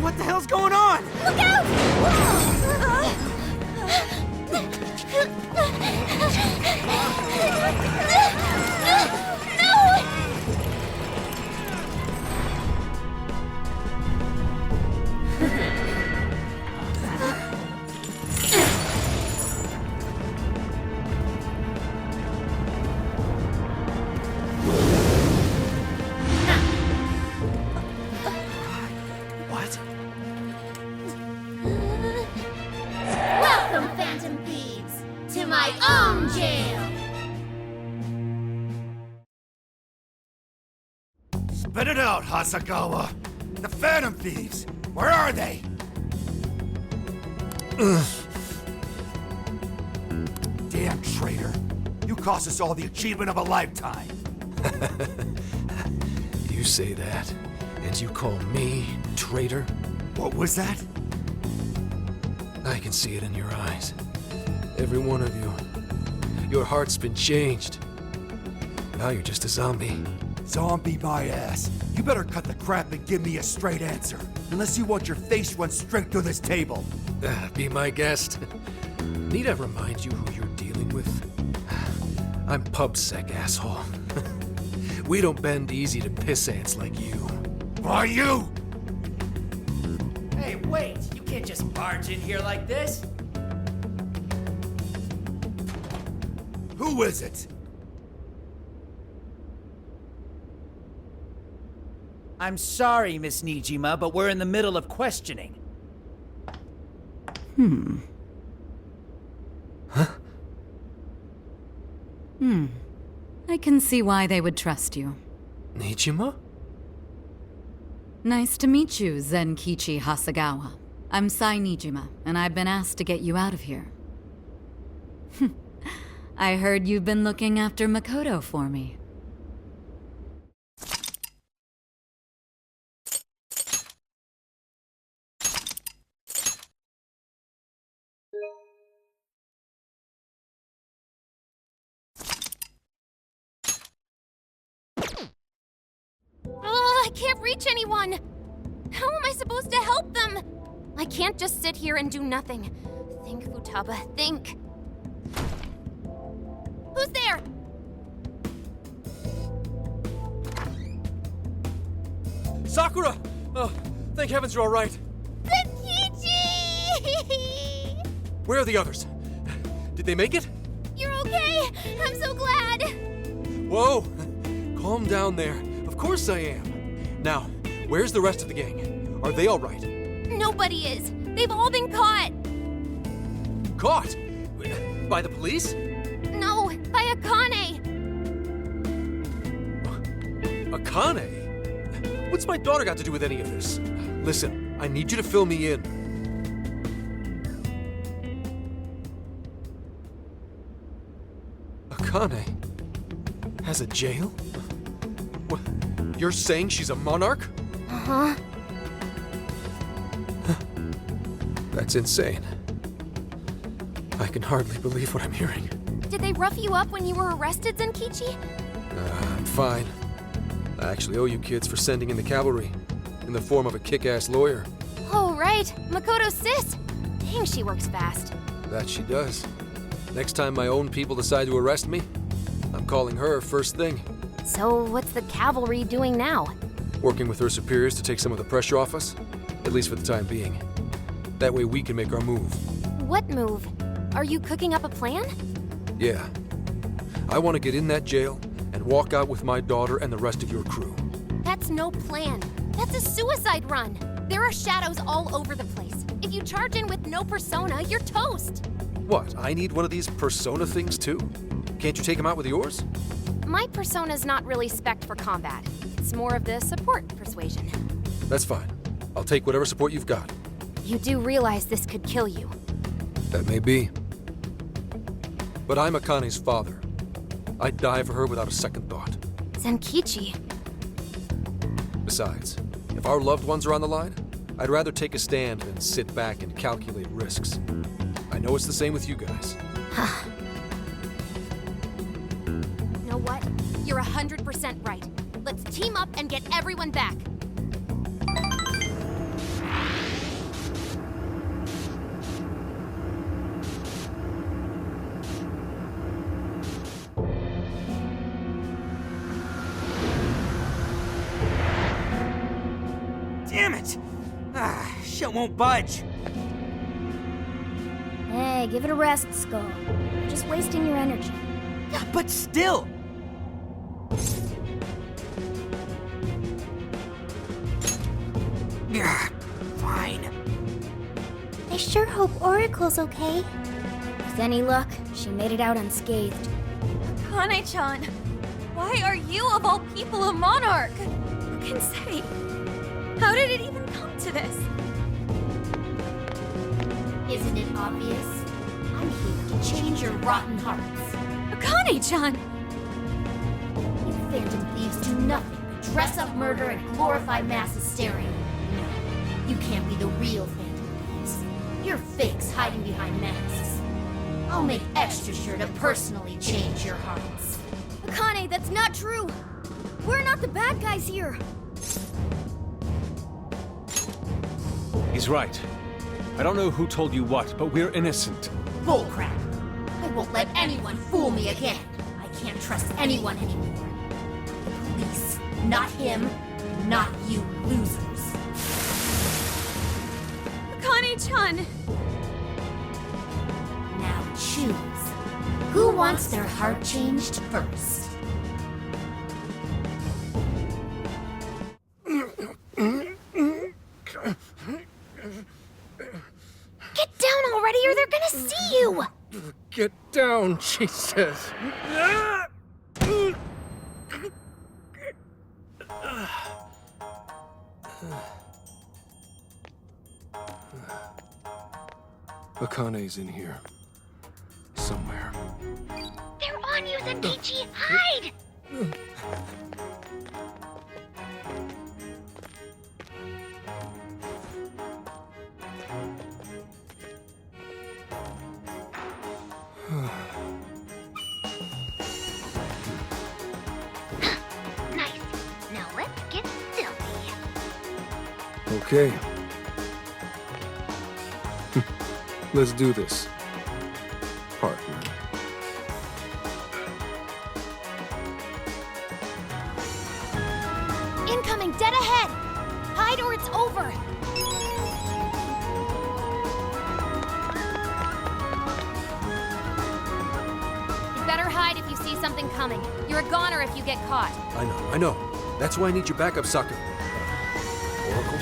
What the hell's going on? Look out! Welcome, Phantom Thieves, to my own jail! Spit it out, Hasagawa. The Phantom Thieves. Where are they? Damn traitor. You cost us all the achievement of a lifetime. You say that, and you call me traitor? What was that? I can see it in your eyes. Every one of you. Your heart's been changed. Now you're just a zombie. Zombie my ass. You better cut the crap and give me a straight answer. Unless you want your face run straight through this table. Be my guest. Need I remind you who you're dealing with? I'm PubSec, asshole. We don't bend easy to piss ants like you. Are you? Hey, wait! You can't just barge in here like this! Who is it? I'm sorry, Miss Nijima, but we're in the middle of questioning. I can see why they would trust you. Nijima? Nice to meet you, Zenkichi Hasagawa. I'm Sai Nijima, and I've been asked to get you out of here. I heard you've been looking after Makoto for me. I can't reach anyone! How am I supposed to help them? I can't just sit here and do nothing. Think, Futaba, think. Who's there? Sakura! Oh, thank heavens you're all right. Zenkichi! Where are the others? Did they make it? You're okay! I'm so glad! Whoa! Calm down there. Of course I am. Now, where's the rest of the gang? Are they all right? Nobody is. They've all been caught. Caught? By the police? No, by Akane. Akane? What's my daughter got to do with any of this? Listen, I need you to fill me in. Akane has a jail? What? You're saying she's a monarch? Uh-huh. That's insane. I can hardly believe what I'm hearing. Did they rough you up when you were arrested, Zenkichi? I'm fine. I actually owe you kids for sending in the cavalry, in the form of a kick-ass lawyer. Oh, right. Makoto's sis. Dang, she works fast. That she does. Next time my own people decide to arrest me, I'm calling her first thing. So, what's the cavalry doing now? Working with her superiors to take some of the pressure off us, at least for the time being. That way we can make our move. What move? Are you cooking up a plan? Yeah. I want to get in that jail and walk out with my daughter and the rest of your crew. That's no plan. That's a suicide run. There are shadows all over the place. If you charge in with no persona, you're toast. What, I need one of these persona things too? Can't you take them out with yours? My persona's not really spec'd for combat. It's more of the support persuasion. That's fine. I'll take whatever support you've got. You do realize this could kill you. That may be. But I'm Akane's father. I'd die for her without a second thought. Zenkichi. Besides, if our loved ones are on the line, I'd rather take a stand than sit back and calculate risks. I know it's the same with you guys. You know what? You're 100% right. Let's team up and get everyone back. Damn it! Shit won't budge. Hey, give it a rest, Skull. You're just wasting your energy. Yeah, but still! Fine. I sure hope Oracle's okay. With any luck, she made it out unscathed. Akane-chan, why are you, of all people, a monarch? Who can say? How did it even come to this? Isn't it obvious? I'm here to change your rotten hearts. Akane-chan! You Phantom Thieves do nothing but dress up murder and glorify mass hysteria. No, you can't be the real Phantom Thieves. You're fakes hiding behind masks. I'll make extra sure to personally change your hearts. Akane, that's not true! We're not the bad guys here! He's right. I don't know who told you what, but we're innocent. Bullcrap! I won't let anyone fool me again. I can't trust anyone anymore. The police, not him, not you losers. Akane-chan! Now choose. Who wants their heart changed first? Get down already or they're gonna see you! Get down, she says. Akane's in here. Somewhere. They're on you, Zenkichi! Hide! Nice. Now let's get silly. Okay. Let's do this, partner. Incoming, dead ahead! Hide or it's over! You'd better hide if you see something coming. You're a goner if you get caught. I know. That's why I need your backup, sucker. Oracle?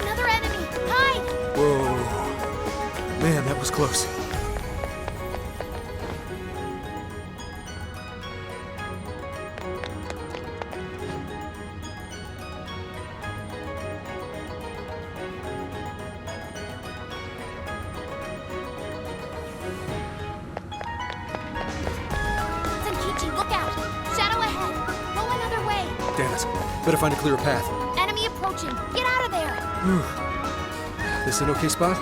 Another enemy! Hide! Whoa. Man, that was close. Senkichi, look out! Shadow ahead! Go another way! Damn it. Better find a clearer path. Enemy approaching! Get out of there! Whew. This an okay spot?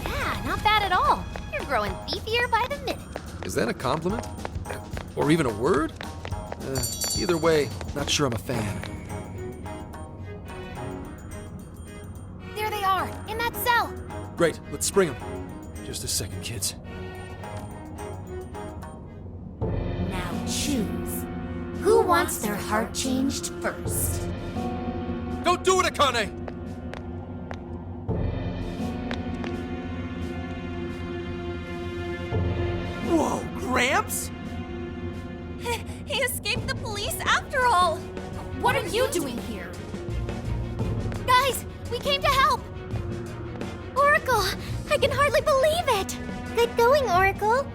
Yeah, not bad at all. You're growing beefier by the minute. Is that a compliment? Or even a word? Either way, not sure I'm a fan. There they are! In that cell! Great, let's spring them. Just a second, kids. Now choose. Who wants their heart changed first? Don't do it, Akane! Whoa, Gramps? He escaped the police after all! What are you doing here? Guys, we came to help! Oracle! I can hardly believe it! Good going, Oracle.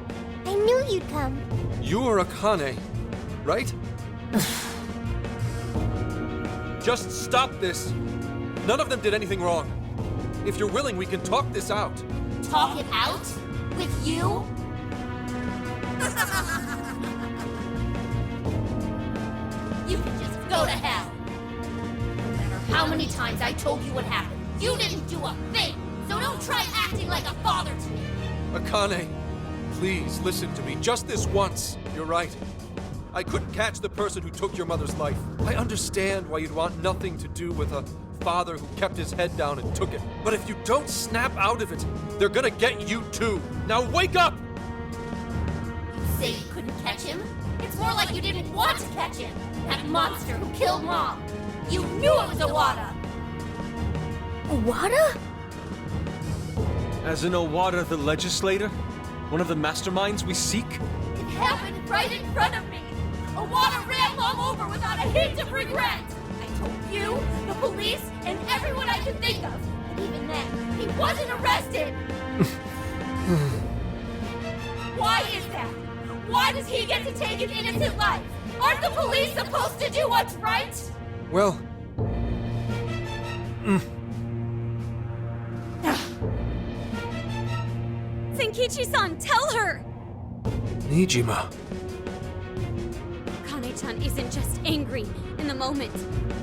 I knew you'd come. You are Akane, right? Just stop this. None of them did anything wrong. If you're willing, we can talk this out. Talk it out? With you? You can just go to hell. No matter how many times I told you what happened, you didn't do a thing. So don't try acting like a father to me. Akane, please listen to me just this once. You're right. I couldn't catch the person who took your mother's life. I understand why you'd want nothing to do with a father who kept his head down and took it. But if you don't snap out of it, they're gonna get you too. Now wake up! You say you couldn't catch him? It's more like you didn't want to catch him. That monster who killed Mom. You knew it was Owada. Owada? As in Owada the legislator? One of the masterminds we seek? It happened right in front of me. Owada ran Mom over without a hint of regret. I told you, the police, and everyone I could think of. And even then, he wasn't arrested. Why is that? Why does he get to take an innocent life? Aren't the police supposed to do what's right? Well... Senkichi-san, tell her! Nijima. Kane-chan isn't just angry in the moment.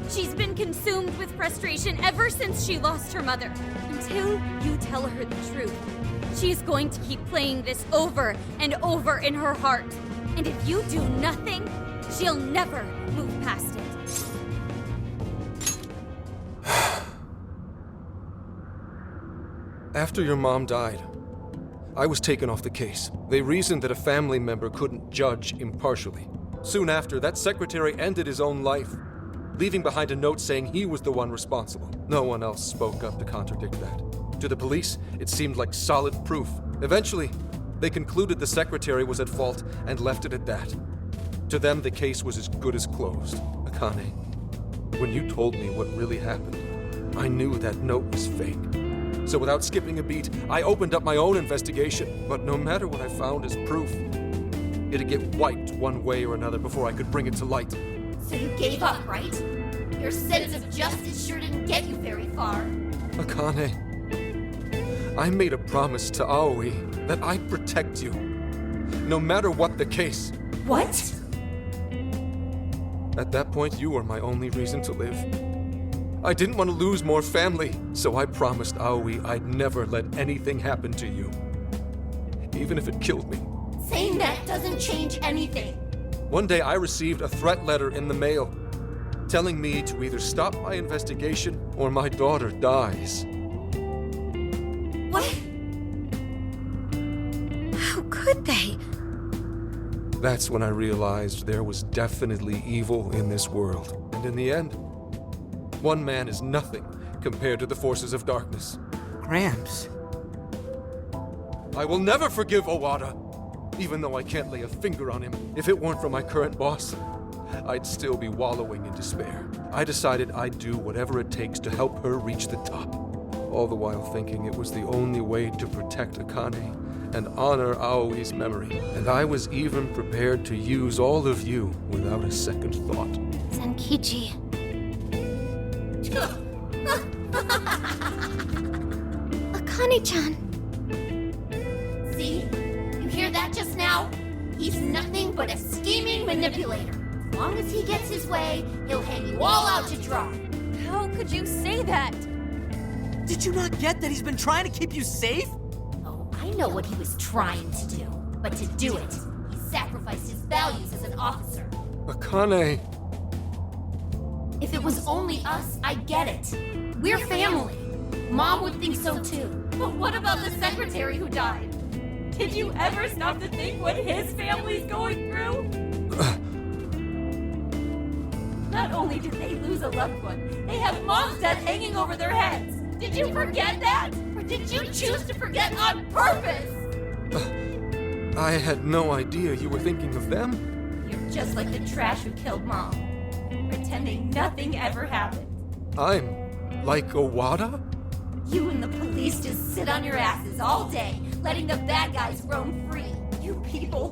She's been consumed with frustration ever since she lost her mother. Until you tell her the truth, she's going to keep playing this over and over in her heart. And if you do nothing, she'll never move past it. After your mom died, I was taken off the case. They reasoned that a family member couldn't judge impartially. Soon after, that secretary ended his own life, leaving behind a note saying he was the one responsible. No one else spoke up to contradict that. To the police, it seemed like solid proof. Eventually, they concluded the secretary was at fault and left it at that. To them, the case was as good as closed. Akane, when you told me what really happened, I knew that note was fake. So without skipping a beat, I opened up my own investigation. But no matter what I found as proof, it'd get wiped one way or another before I could bring it to light. So you gave up, right? Your sense of justice sure didn't get you very far. Akane, I made a promise to Aoi that I'd protect you, no matter what the case. What? At that point, you were my only reason to live. I didn't want to lose more family, so I promised Aoi I'd never let anything happen to you, even if it killed me. Saying that doesn't change anything. One day I received a threat letter in the mail, telling me to either stop my investigation or my daughter dies. What? How could they? That's when I realized there was definitely evil in this world. And in the end, one man is nothing compared to the forces of darkness. Gramps. I will never forgive Owada, even though I can't lay a finger on him. If it weren't for my current boss, I'd still be wallowing in despair. I decided I'd do whatever it takes to help her reach the top, all the while thinking it was the only way to protect Akane and honor Aoi's memory. And I was even prepared to use all of you without a second thought. Zenkichi. Akane-chan. See? You hear that just now? He's nothing but a scheming manipulator. As long as he gets his way, he'll hang you all out to dry. How could you say that? Did you not get that he's been trying to keep you safe? Oh, I know what he was trying to do. But to do it, he sacrificed his values as an officer. Akane! If it was only us, I get it. We're family. Mom would think so too. But what about the secretary who died? Did you ever stop to think what his family's going through? Not only did they lose a loved one, they have Mom's death hanging over their heads. Did you forget that? Or did you choose to forget on purpose? I had no idea you were thinking of them. You're just like the trash who killed Mom, pretending nothing ever happened. I'm like Owada? You and the police just sit on your asses all day, letting the bad guys roam free. You people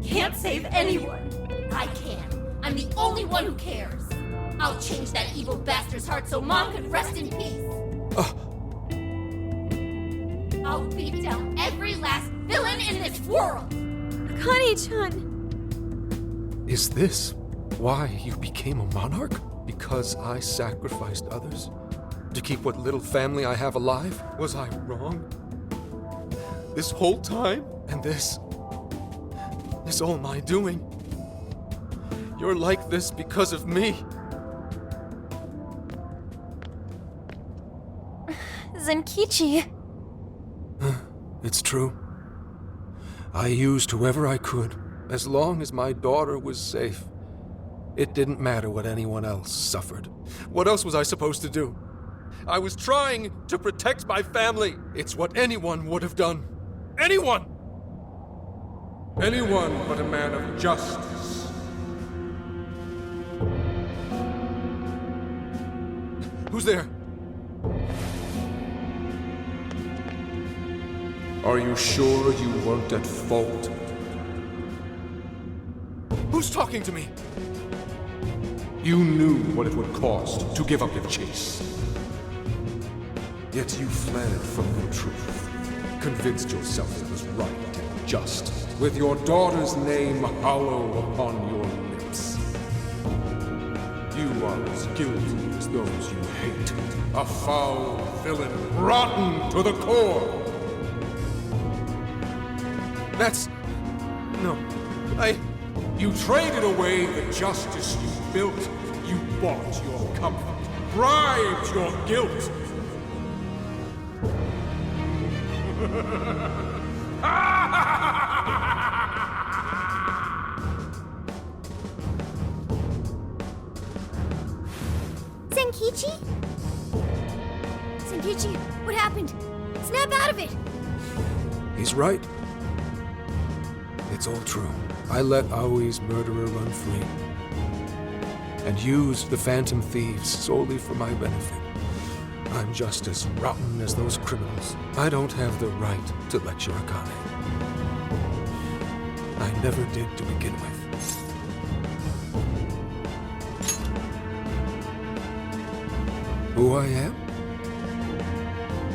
can't save anyone. I can. I'm the only one who cares. I'll change that evil bastard's heart so Mom can rest in peace. I'll beat down every last villain in this world. Akane-chan. Is this why you became a monarch? Because I sacrificed others? To keep what little family I have alive? Was I wrong? This whole time? And this all my doing? You're like this because of me. Zenkichi. It's true. I used whoever I could, as long as my daughter was safe. It didn't matter what anyone else suffered. What else was I supposed to do? I was trying to protect my family. It's what anyone would have done. Anyone! Anyone but a man of justice. Who's there? Are you sure you weren't at fault? Who's talking to me? You knew what it would cost to give up your chase. Yet you fled from the truth, convinced yourself it was right and just, with your daughter's name hollow upon your lips. You are as guilty as those you hate, a foul villain, rotten to the core. You traded away the justice you built. You bought your comfort, bribed your guilt. Zenkichi? Zenkichi, what happened? Snap out of it! He's right. It's all true. I let Aoi's murderer run free, and used the Phantom Thieves solely for my benefit. I'm just as rotten as those criminals. I don't have the right to lecture Akane. I never did to begin with. Who I am?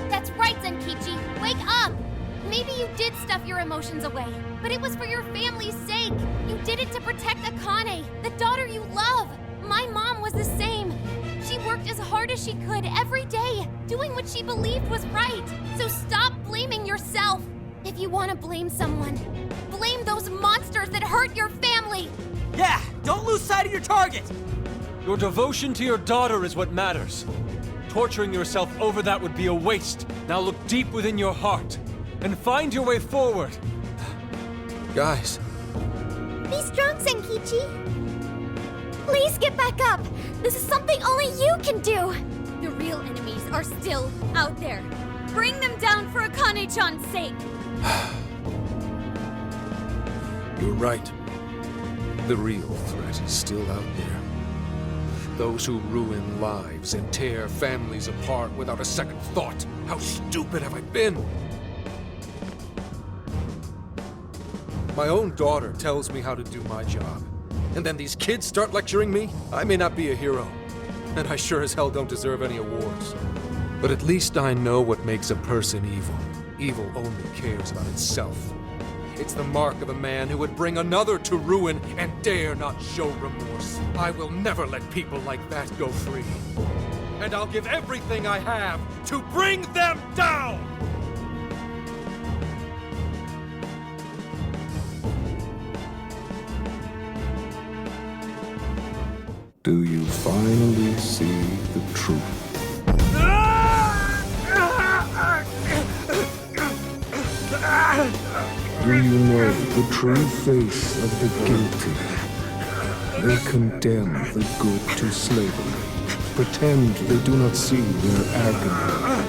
That's right, Zenkichi. Wake up! Maybe you did stuff your emotions away, but it was for your family's sake. You did it to protect Akane, the daughter you love. My mom was the same. She worked as hard as she could every day, doing what she believed was right. So stop blaming yourself. If you want to blame someone, blame those monsters that hurt your family. Yeah, don't lose sight of your target. Your devotion to your daughter is what matters. Torturing yourself over that would be a waste. Now look deep within your heart and find your way forward. Guys. Be strong, Zenkichi. Please get back up. This is something only you can do. The real enemies are still out there. Bring them down for Akane-chan's sake. You're right. The real threat is still out there. Those who ruin lives and tear families apart without a second thought. How stupid have I been? My own daughter tells me how to do my job. And then these kids start lecturing me? I may not be a hero. And I sure as hell don't deserve any awards. But at least I know what makes a person evil. Evil only cares about itself. It's the mark of a man who would bring another to ruin and dare not show remorse. I will never let people like that go free. And I'll give everything I have to bring them down! Do you finally see the truth? Do you know the true face of the guilty? They condemn the good to slavery, pretend they do not see their agony,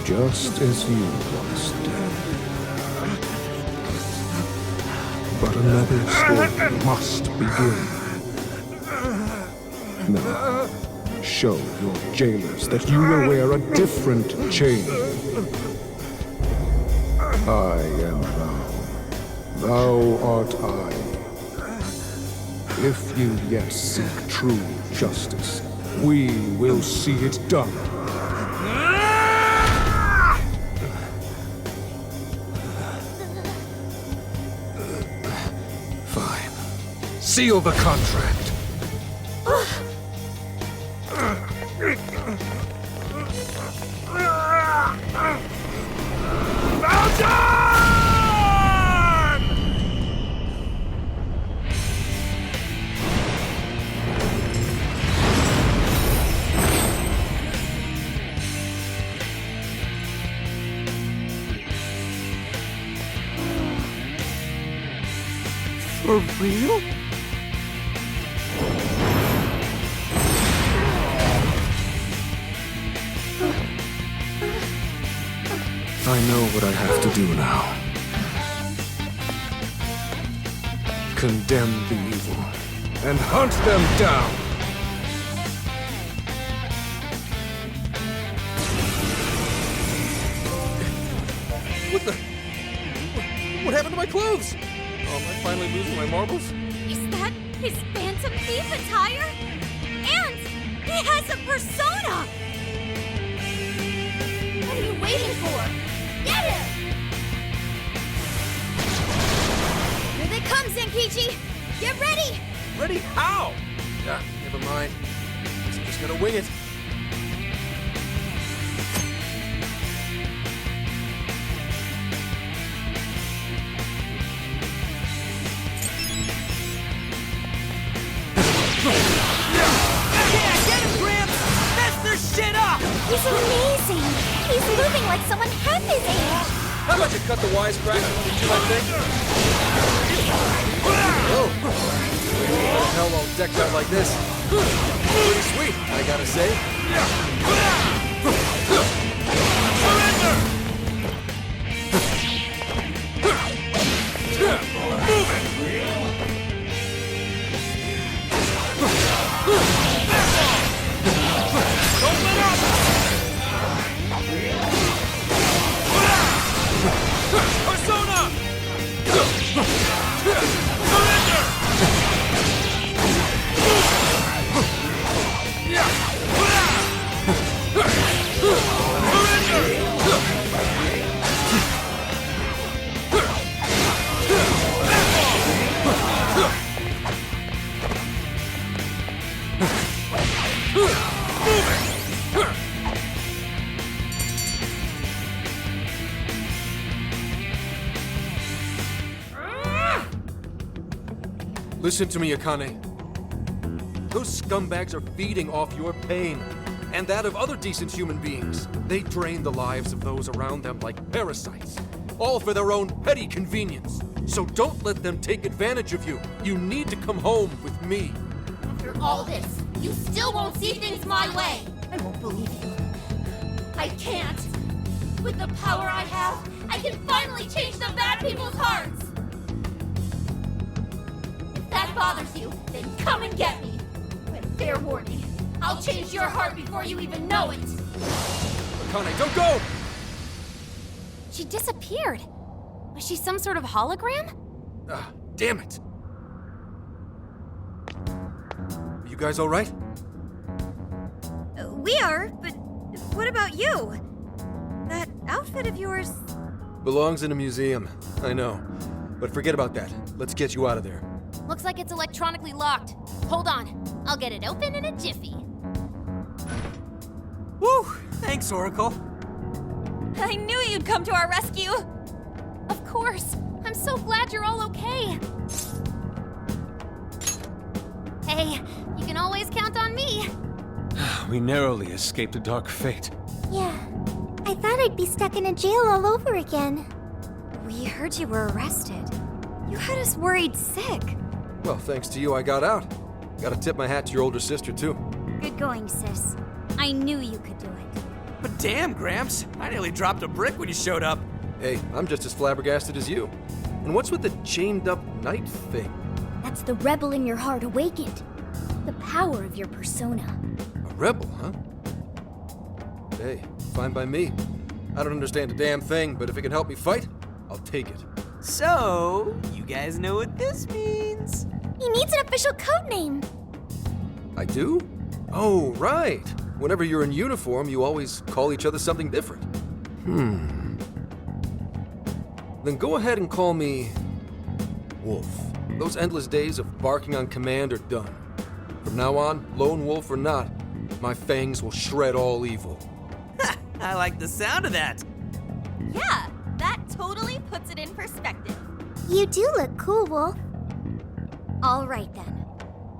just as you once did. But another story must begin. Now, show your jailers that you will wear a different chain. I am thou. Thou art I. If you yet seek true justice, we will see it done. Fine. Seal the contract. For real? I know what I have to do now. Condemn the evil and hunt them down! What the? What happened to my clothes? Oh, am I finally losing my marbles? Is that his Phantom Thief attire? And he has a persona! What are you waiting for? Get him! Here they come, Zenkichi! Get ready! Ready how? Yeah, never mind. I'm just gonna wing it. He's amazing! He's moving like someone half his age! How about you cut the wisecrack and do my thing? Oh! What the hell all decked out like this? Pretty sweet, I gotta say. Surrender! Listen to me, Akane. Those scumbags are feeding off your pain, and that of other decent human beings. They drain the lives of those around them like parasites, all for their own petty convenience. So don't let them take advantage of you. You need to come home with me. After all this, you still won't see things my way. I won't believe you. I can't. With the power I have, I can finally change the bad people's hearts. If that bothers you, then come and get me. But fair warning, I'll change your heart before you even know it. Akane, don't go! She disappeared. Was she some sort of hologram? Damn it! You guys all right? We are, but what about you? That outfit of yours... Belongs in a museum, I know. But forget about that. Let's get you out of there. Looks like it's electronically locked. Hold on. I'll get it open in a jiffy. Woo! Thanks, Oracle. I knew you'd come to our rescue! Of course. I'm so glad you're all okay. Hey, you can always count on me. We narrowly escaped a dark fate. Yeah. I thought I'd be stuck in a jail all over again. We heard you were arrested. You had us worried sick. Well, thanks to you, I got out. Gotta tip my hat to your older sister, too. Good going, sis. I knew you could do it. But damn, Gramps, I nearly dropped a brick when you showed up. Hey, I'm just as flabbergasted as you. And what's with the chained-up knight thing? That's the rebel in your heart awakened. The power of your persona. A rebel, huh? Hey, fine by me. I don't understand a damn thing, but if it can help me fight, I'll take it. So, you guys know what this means? He needs an official code name. I do? Oh, right. Whenever you're in uniform, you always call each other something different. Then go ahead and call me... Wolf. Those endless days of barking on command are done. From now on, lone wolf or not, my fangs will shred all evil. I like the sound of that. Yeah, that totally puts it in perspective. You do look cool, Wolf. All right, then.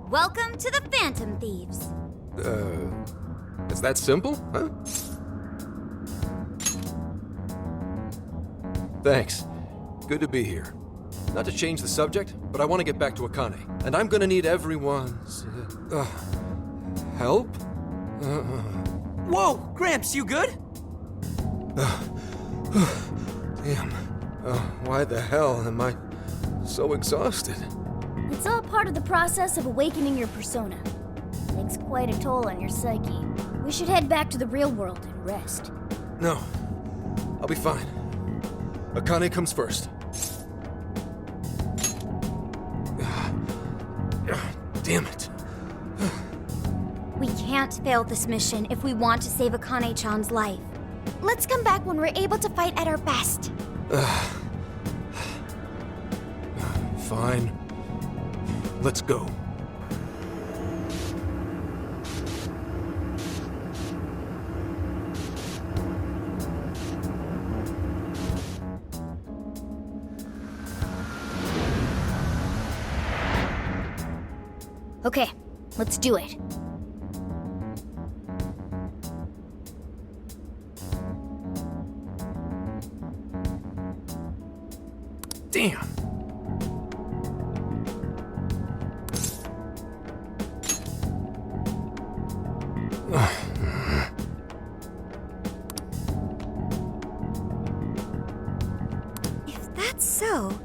Welcome to the Phantom Thieves. It's that simple, huh? Thanks. Good to be here. Not to change the subject, but I want to get back to Akane. And I'm gonna need everyone's... help? Whoa, Gramps, you good? Damn. Why the hell am I so exhausted? It's all part of the process of awakening your persona. Takes quite a toll on your psyche. We should head back to the real world and rest. No. I'll be fine. Akane comes first. Damn it. We can't fail this mission if we want to save Akane-chan's life. Let's come back when we're able to fight at our best. Fine. Let's go. Okay, let's do it. Damn. If that's so...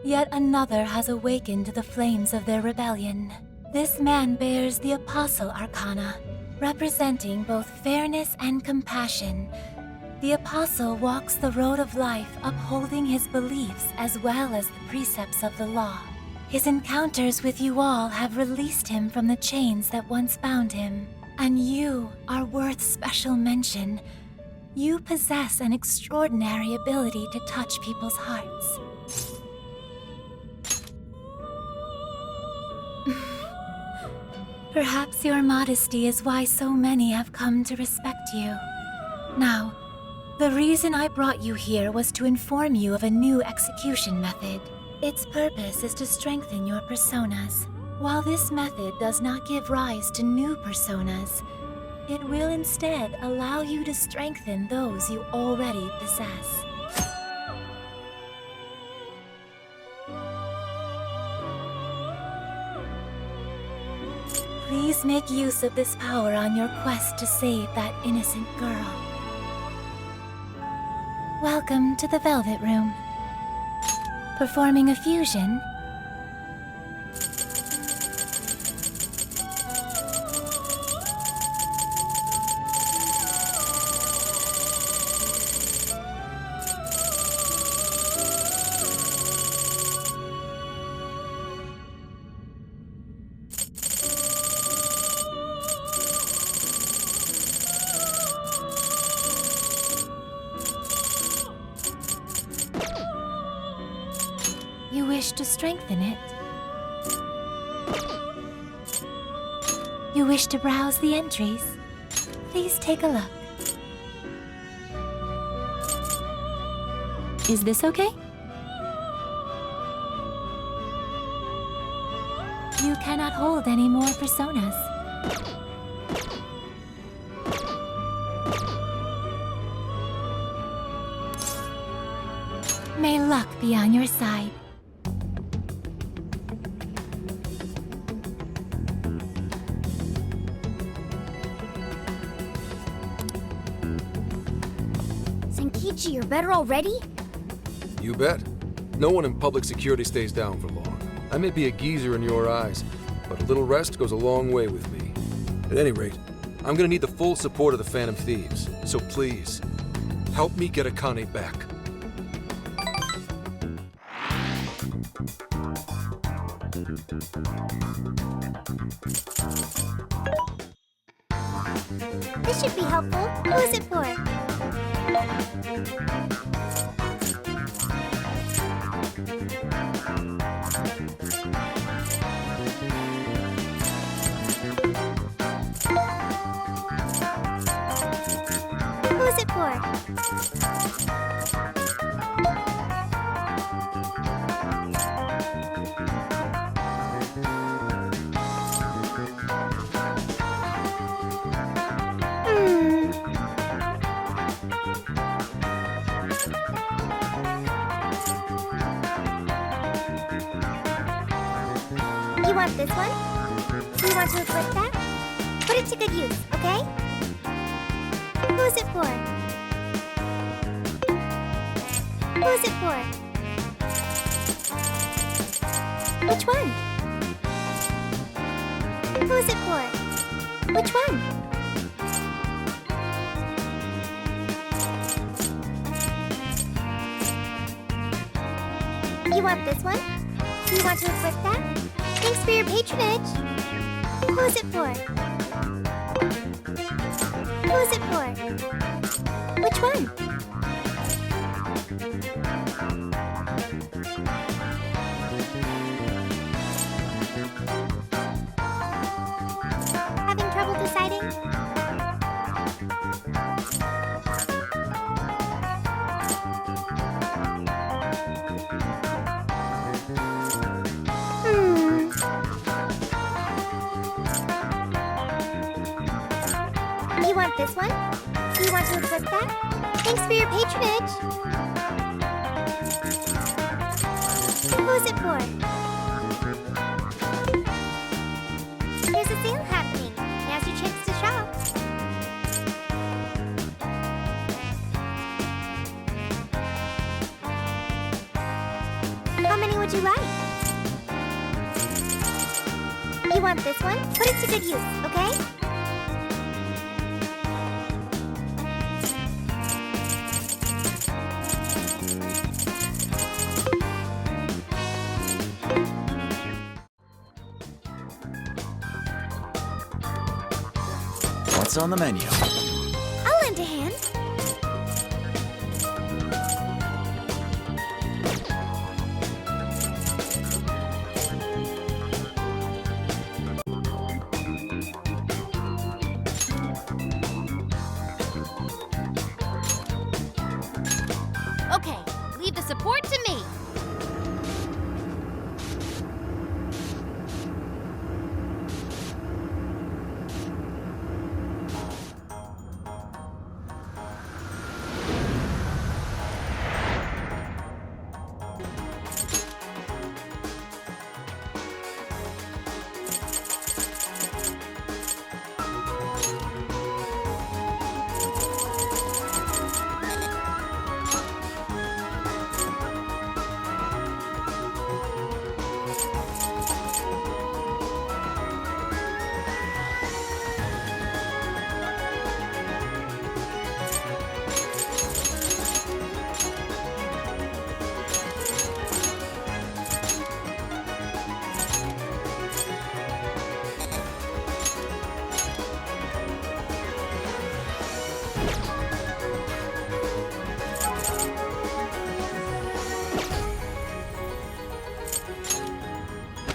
Yet another has awakened the flames of their rebellion. This man bears the Apostle Arcana, representing both fairness and compassion. The Apostle walks the road of life, upholding his beliefs as well as the precepts of the law. His encounters with you all have released him from the chains that once bound him, and you are worth special mention. You possess an extraordinary ability to touch people's hearts. Perhaps your modesty is why so many have come to respect you. Now, the reason I brought you here was to inform you of a new execution method. Its purpose is to strengthen your personas. While this method does not give rise to new personas, it will instead allow you to strengthen those you already possess. Please make use of this power on your quest to save that innocent girl. Welcome to the Velvet Room. Performing a fusion? You wish to strengthen it? You wish to browse the entries? Please take a look. Is this okay? You cannot hold any more personas. May luck be on your side. Senkichi, you're better already? You bet. No one in public security stays down for long. I may be a geezer in your eyes, but a little rest goes a long way with me. At any rate, I'm gonna need the full support of the Phantom Thieves, so please, help me get Akane back. This should be helpful. Who is it for? Who is it for? You want this one? Do you want to equip that? Put it to good use, okay? Who is it for? Who is it for? Which one? Who is it for? Which one? You want this one? Do you want to equip that? Thanks for your patronage. Who is it for? Who is it for? Which one? Having trouble deciding? You want this one? Do you want to equip that? Thanks for your patronage. Who is it for? There's a sale happening. Now's your chance to shop. How many would you like? You want this one? Put it to good use, okay? What's on the menu? I'll lend a hand.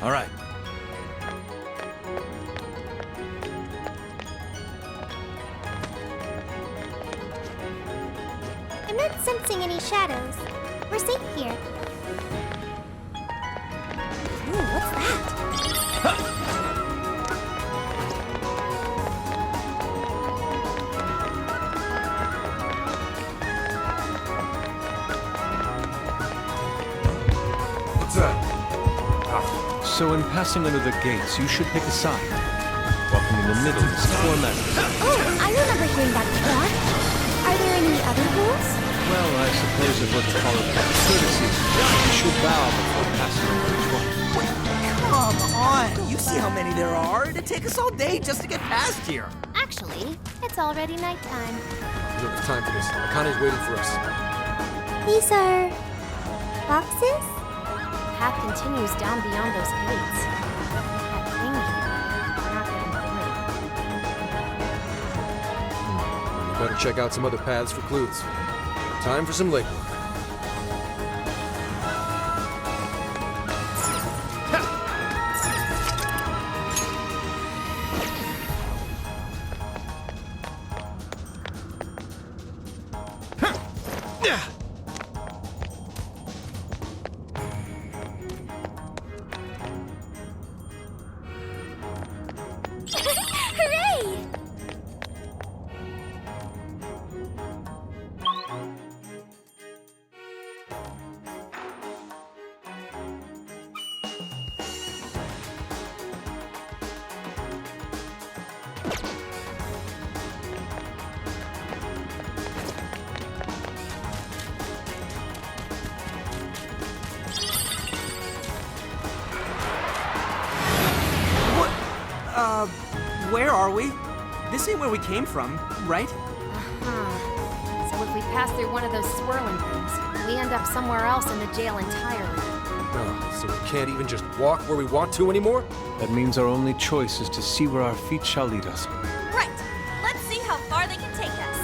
All right. I'm not sensing any shadows. We're safe here. Ooh, what's that? What's that? So in passing under the gates, you should pick a side. Walking in the middle is torment. Oh, I remember hearing that before. Are there any other rules? Well, I suppose if we're to follow courtesy, you should bow before passing over each one. Come on! You see how many there are? It'd take us all day just to get past here. Actually, it's already nighttime. We don't have time for this. Akane's waiting for us. These are boxes? The path continues down beyond those gates. That thing here, we're not getting through. We better check out some other paths for clues. Time for some legwork. Hooray! Where are we? This ain't where we came from, right? Uh-huh. So if we pass through one of those swirling things, we end up somewhere else in the jail entirely. Oh, so we can't even just walk where we want to anymore? That means our only choice is to see where our feet shall lead us. Right. Let's see how far they can take us.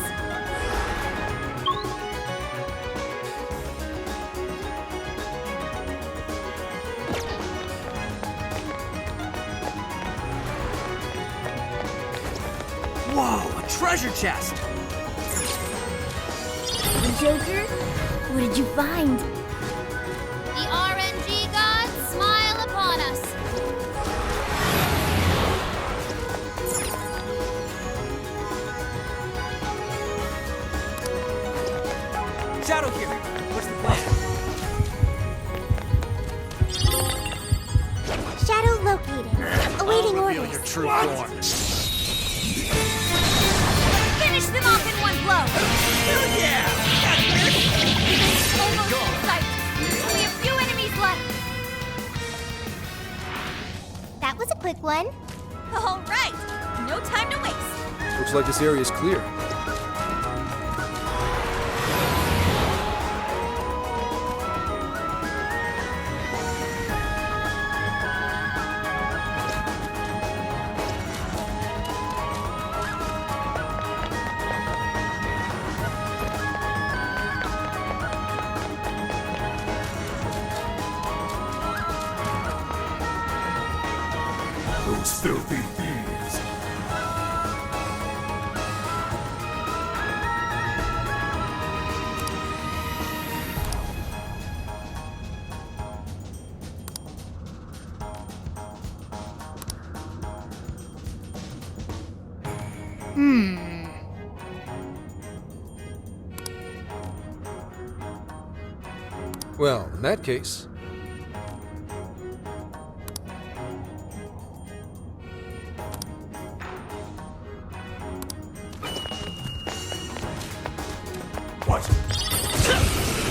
Whoa, a treasure chest! Joker, what did you find? The RNG gods smile upon us. Shadow here. What's the plan? Shadow located. Awaiting orders. Your true form. Finish them off in one blow! Hell yeah! Almost in sight. Only a few enemies left. That was a quick one. All right. No time to waste. Looks like this area is clear. Those filthy thieves. Well, in that case... What?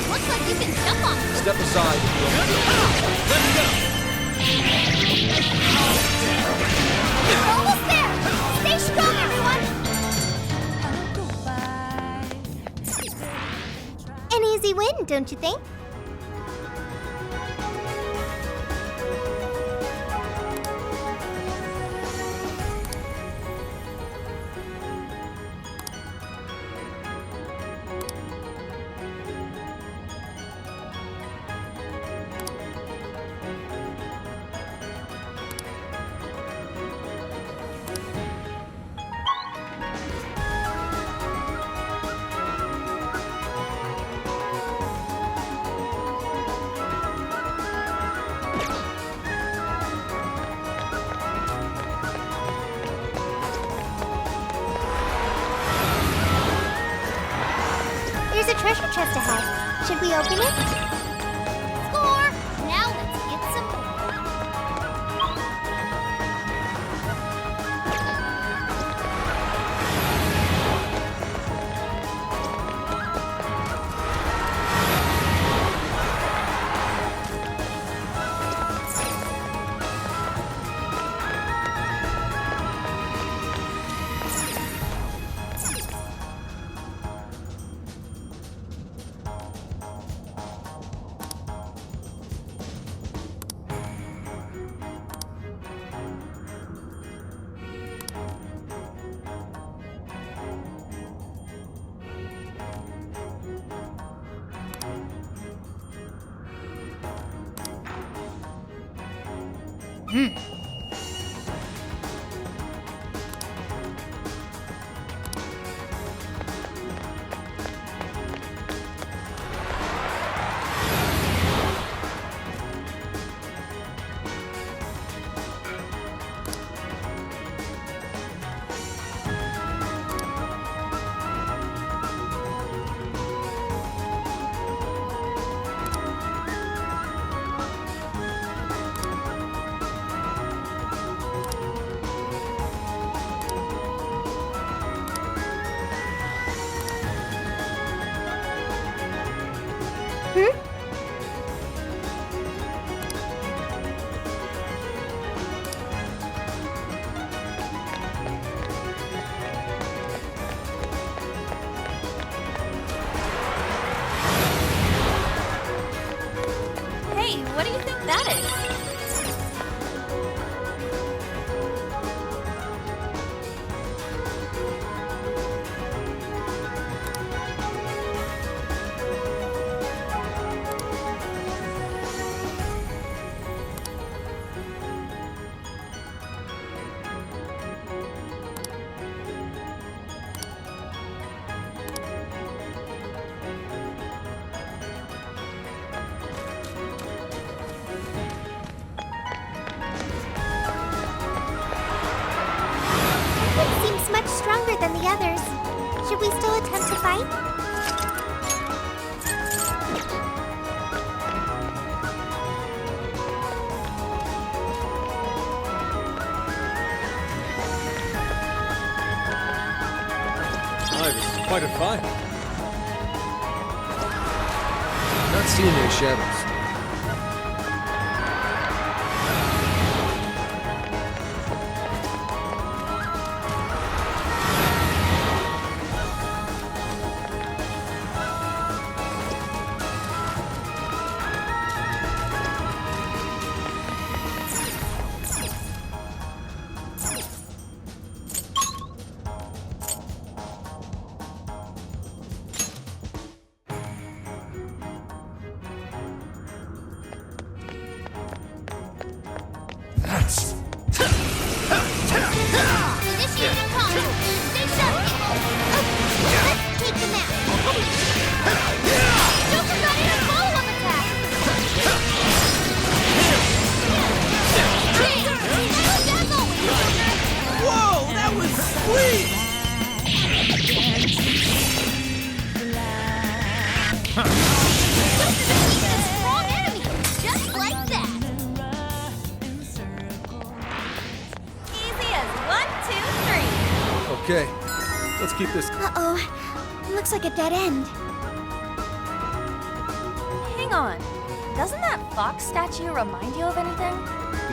Looks like you can jump on them. Step aside. Let's go. Almost there. Stay strong, everyone. An easy win, don't you think? treasure chest ahead. Should we open it? Score! Now let's get some more. Hey, what do you think that is? It seems much stronger than the others. Should we still attempt to fight? This is quite a fight. Not seeing any shadows. Initiating combat. Stay sharp. Let's take them out. Don't forget your follow-up attack. Whoa, that was sweet! Strong enemy, just like that. Easy as 1, 2, 3. Okay, let's keep this. Uh-oh. Looks like a dead end. Hang on. Doesn't that fox statue remind you of anything?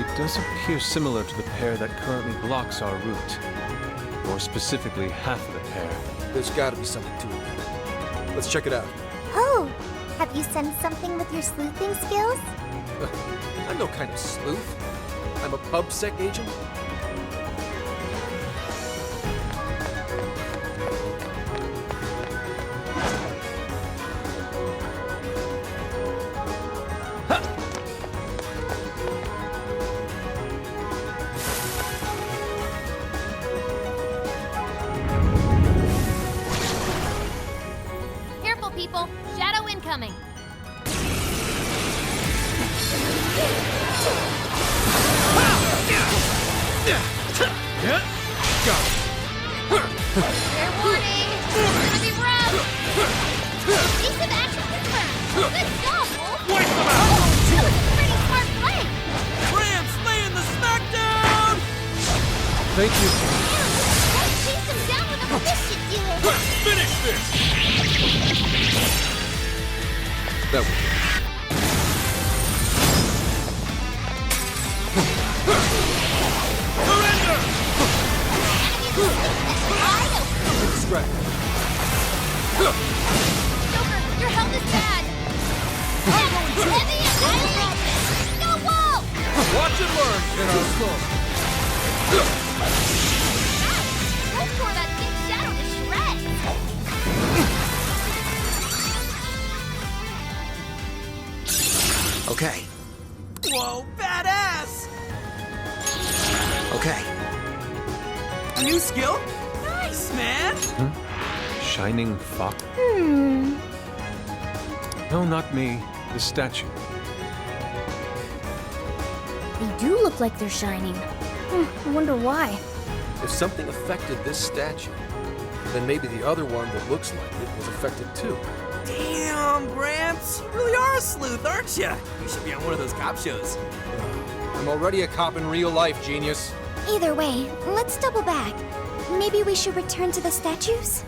It does appear similar to the pair that currently blocks our route. More specifically, half of the pair. There's gotta be something to it. Let's check it out. Oh, have you sensed something with your sleuthing skills? I'm no kind of sleuth. I'm a PubSec agent. Careful, people. Shadow incoming. Fair warning. It's gonna be rough. Decent action confirmed. Good job, Wolf. Wipe them out. That was a pretty smart play. Rams laying the smackdown. Thank you. Let's chase him down with a fist doing. Let's finish this. That was Surrender. distracted. Joker, your health is bad. Heavy and violent. Go, Wolf. Watch and learn, General Sloan. Wolf tore that big shadow to shreds. Okay, Whoa, badass. okay. A new skill? Nice, man. Shining fox? Hmm. No, not me. The statue. They do look like they're shining. I wonder why. If something affected this statue, then maybe the other one that looks like it was affected too. Damn, Gramps. You really are a sleuth, aren't you? You should be on one of those cop shows. I'm already a cop in real life, genius. Either way, let's double back. Maybe we should return to the statues?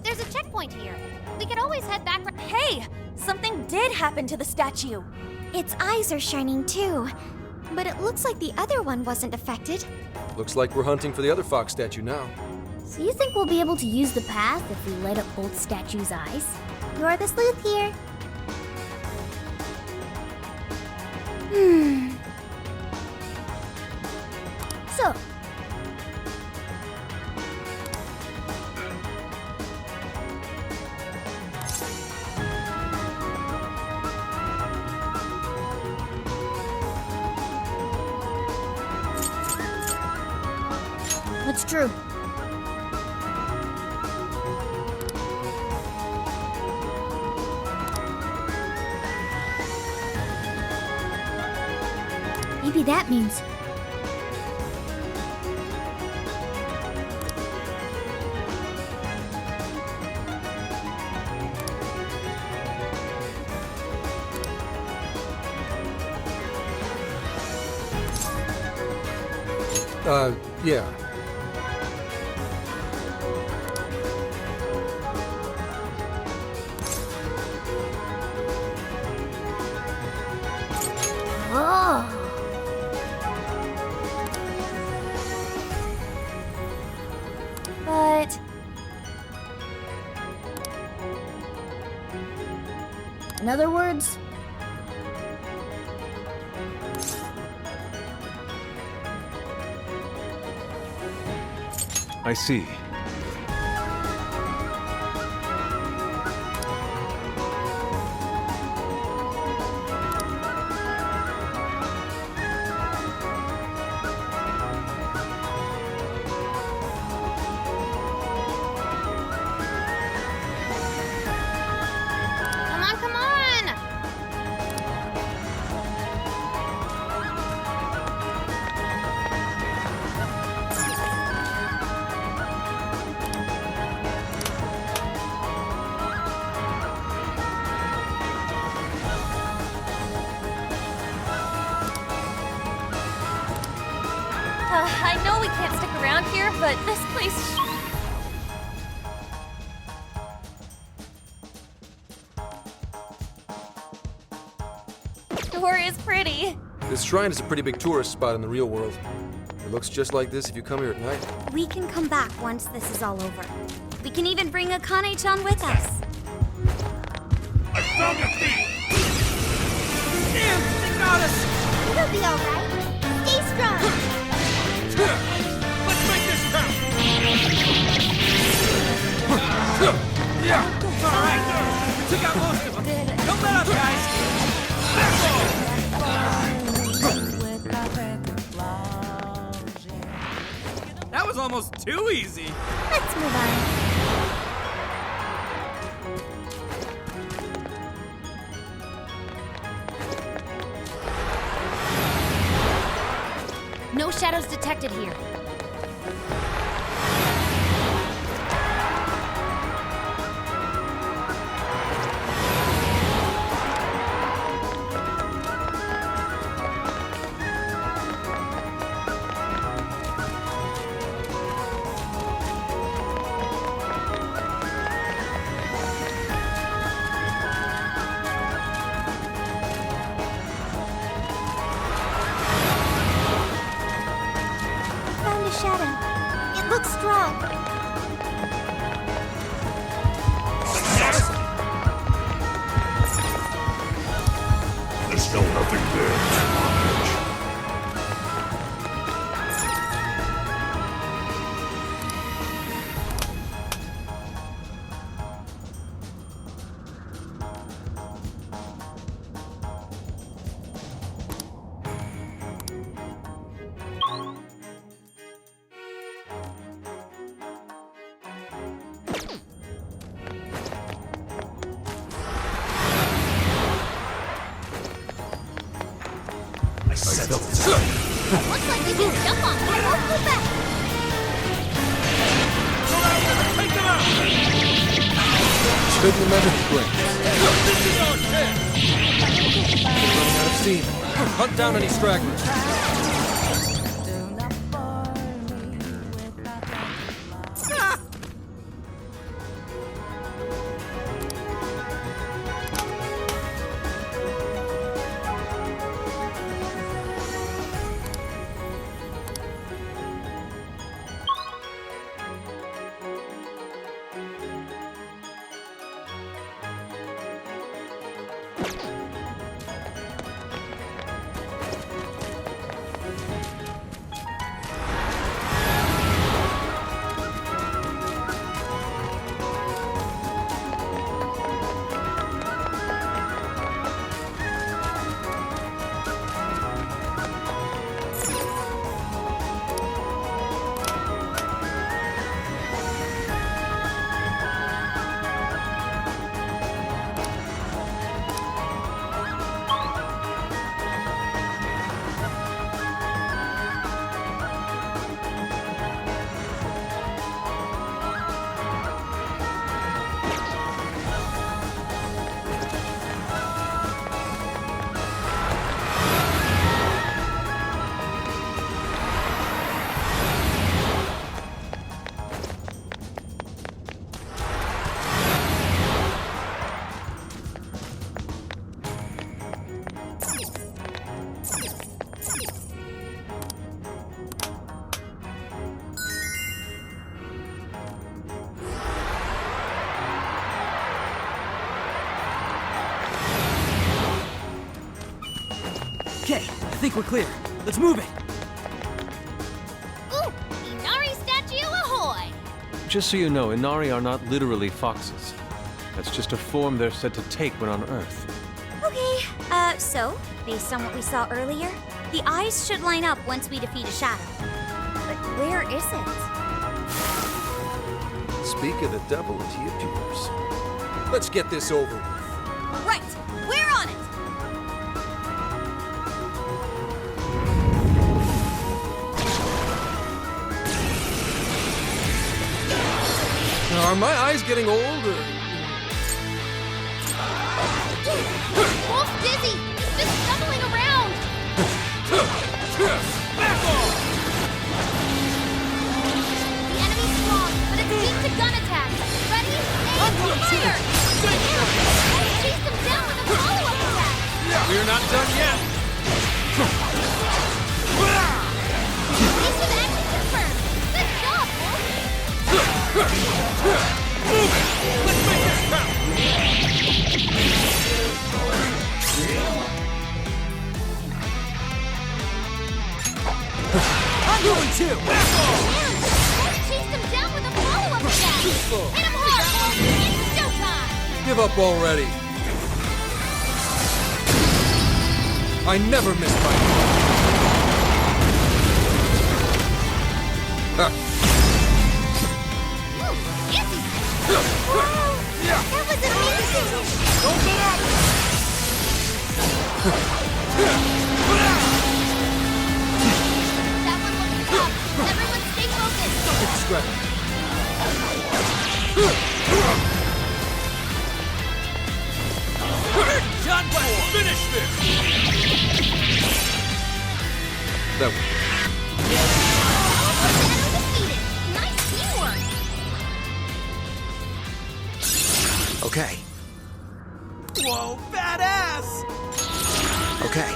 There's a checkpoint here. We could always head back. Hey, something did happen to the statue. Its eyes are shining too. But it looks like the other one wasn't affected. Looks like we're hunting for the other fox statue now. So you think we'll be able to use the path if we light up both statues' eyes? You're the sleuth here. So, that's true. Maybe that means Yeah. Oh. But In other words, I see. Come on, come on! I know we can't stick around here, but this place... sure is pretty. This shrine is a pretty big tourist spot in the real world. It looks just like this if you come here at night. We can come back once this is all over. We can even bring Akane-chan with us. I found a thief! Damn, they got us! It'll be alright. Stay strong. Let's make this count! Yeah, alright. We took out most of them. Don't let up, guys! That was almost too easy. Let's move on. No shadows detected here. Found a shadow. It looks strong. There's still nothing there. Looks like you can jump on one. Let's go back. Take them out! Take the magic brain. This is our chance! Running out of steam. Hunt down any stragglers. Okay, I think we're clear. Let's move it. Ooh, Inari statue ahoy! Just so you know, Inari are not literally foxes. That's just a form they're said to take when on Earth. Okay, so, based on what we saw earlier, the eyes should line up once we defeat a shadow. But where is it? Speak of the devil and he appears. Let's get this over with. Right, we're on it! Are my eyes getting old, or...? Wolf's dizzy! He's just stumbling around! Back off! not done yet! Move it! Let's make this count! I'm going too! Chased him down with a follow-up attack! Hit him hard, boys! It's showtime! Give up already. I never miss my... That was amazing! Don't let up! That one looks tough. Everyone stay focused! It's scratch. Done for! Finish this! That one. Defeated! Nice teamwork! Okay. Whoa, badass! Okay.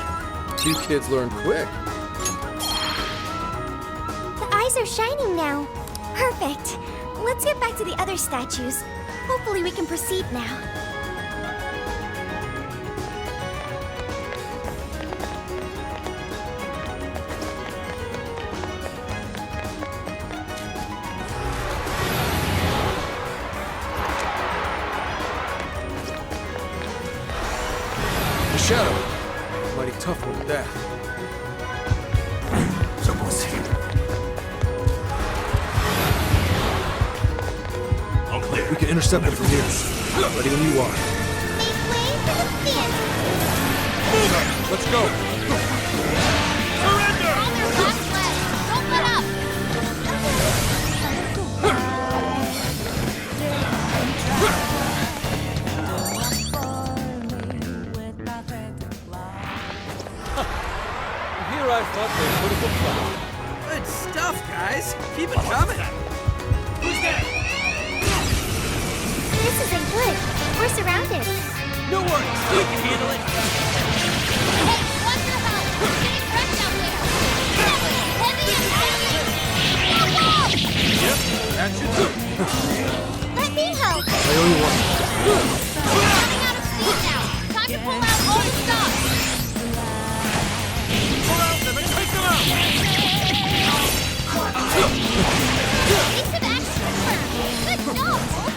You kids learn quick. The eyes are shining now. Perfect. Let's get back to the other statues. Hopefully we can proceed now. The shadow. Mighty tough one with that. Someone's here. All clear. We can intercept it from here. Ready when you are. Make way for the Phantom! Move it! Let's go! Surrender! On their last legs! Don't let up! Here I thought they would have been fun. Good stuff, guys. Keep it coming. Who's there? This isn't good. We're surrounded. No worries. We can handle it. Hey, watch your help! It's getting wrecked out there! Heavy and heavy! Look out! Yep, that should do. Let me help. I owe you one. Running out of steam now! Time to pull out all the stops! Pull out them and take them out! Piece of action confirmed! Good job, Wolf!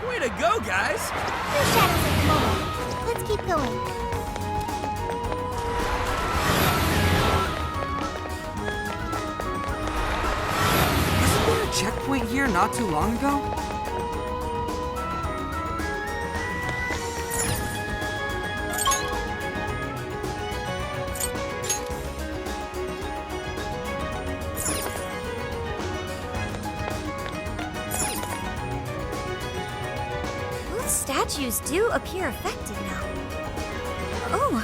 Way to go, guys. There's shadows at the moment. Let's keep going. Wasn't there a checkpoint here not too long ago? Both statues do appear affected now. Oh,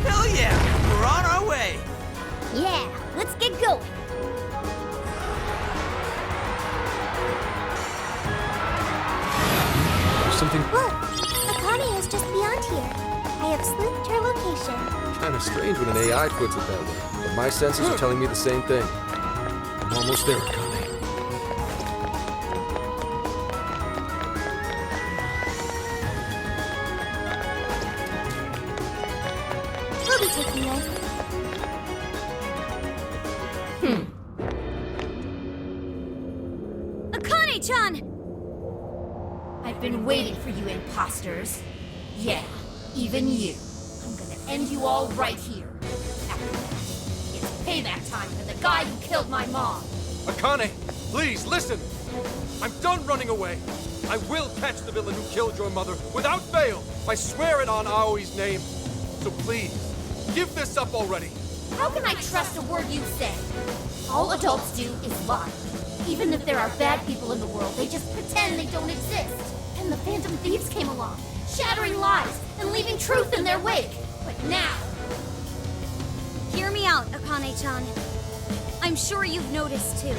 Hell yeah. We're on our way. Yeah, let's get going. There's something Look, Akane is just beyond here. I have sleuthed her location. kind of strange when an AI puts it that way. But my senses are telling me the same thing. I'm almost there, Akane. We'll be taking this. Akane-chan! I've been waiting for you imposters. Yeah, even you. I'm gonna end you all right here. After this, it's payback time for the guy who killed my mom. Akane, please listen. I'm done running away. I will catch the villain who killed your mother without fail. I swear it on Aoi's name. So please, give this up already. How can I trust a word you say? All adults do is lie. Even if there are bad people in the world, they just pretend they don't exist. And the Phantom Thieves came along, shattering lies and leaving truth in their wake. But now, Hear me out, Akane-chan. I'm sure you've noticed too,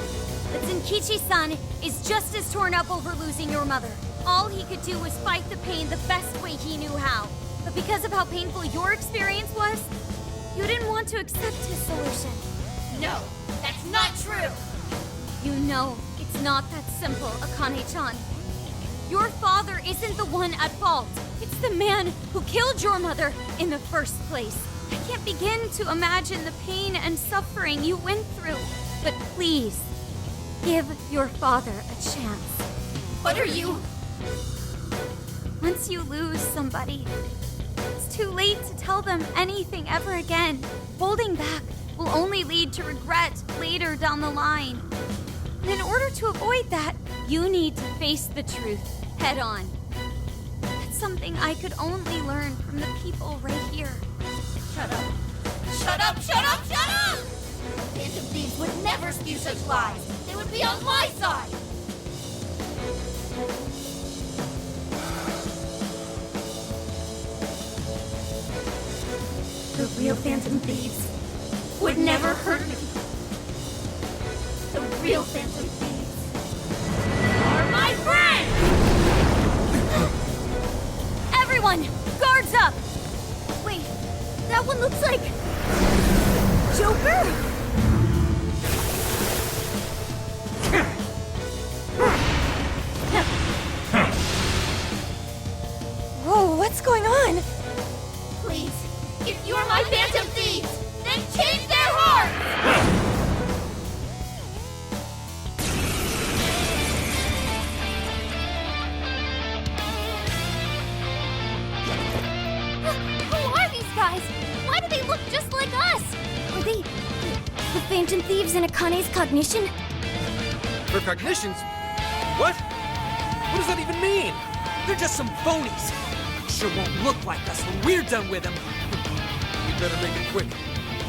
that Zenkichi-san is just as torn up over losing your mother. All he could do was fight the pain the best way he knew how. But because of how painful your experience was, you didn't want to accept his solution. No, that's not true! You know it's not that simple, Akane-chan. Your father isn't the one at fault. It's the man who killed your mother in the first place. I can't begin to imagine the pain and suffering you went through. But please, give your father a chance. What are you? Once you lose somebody, it's too late to tell them anything ever again. Holding back will only lead to regret later down the line. And in order to avoid that, you need to face the truth head on. That's something I could only learn from the people right here. Shut up. Shut up, shut up, shut up! Phantom Thieves would never spew such lies. They would be on my side. The real Phantom Thieves would never hurt me. The real Phantom Thieves are my friends! Everyone, guards up! Wait, that one looks like... Joker? Whoa, what's going on? Please, if you're my Phantom Thieves, then change their hearts! Who are these guys? Why do they look just like us? Are they the Phantom Thieves in Akane's cognition? For cognitions? What? What does that even mean? They're just some phonies. Sure won't look like us when we're done with them. You better make it quick.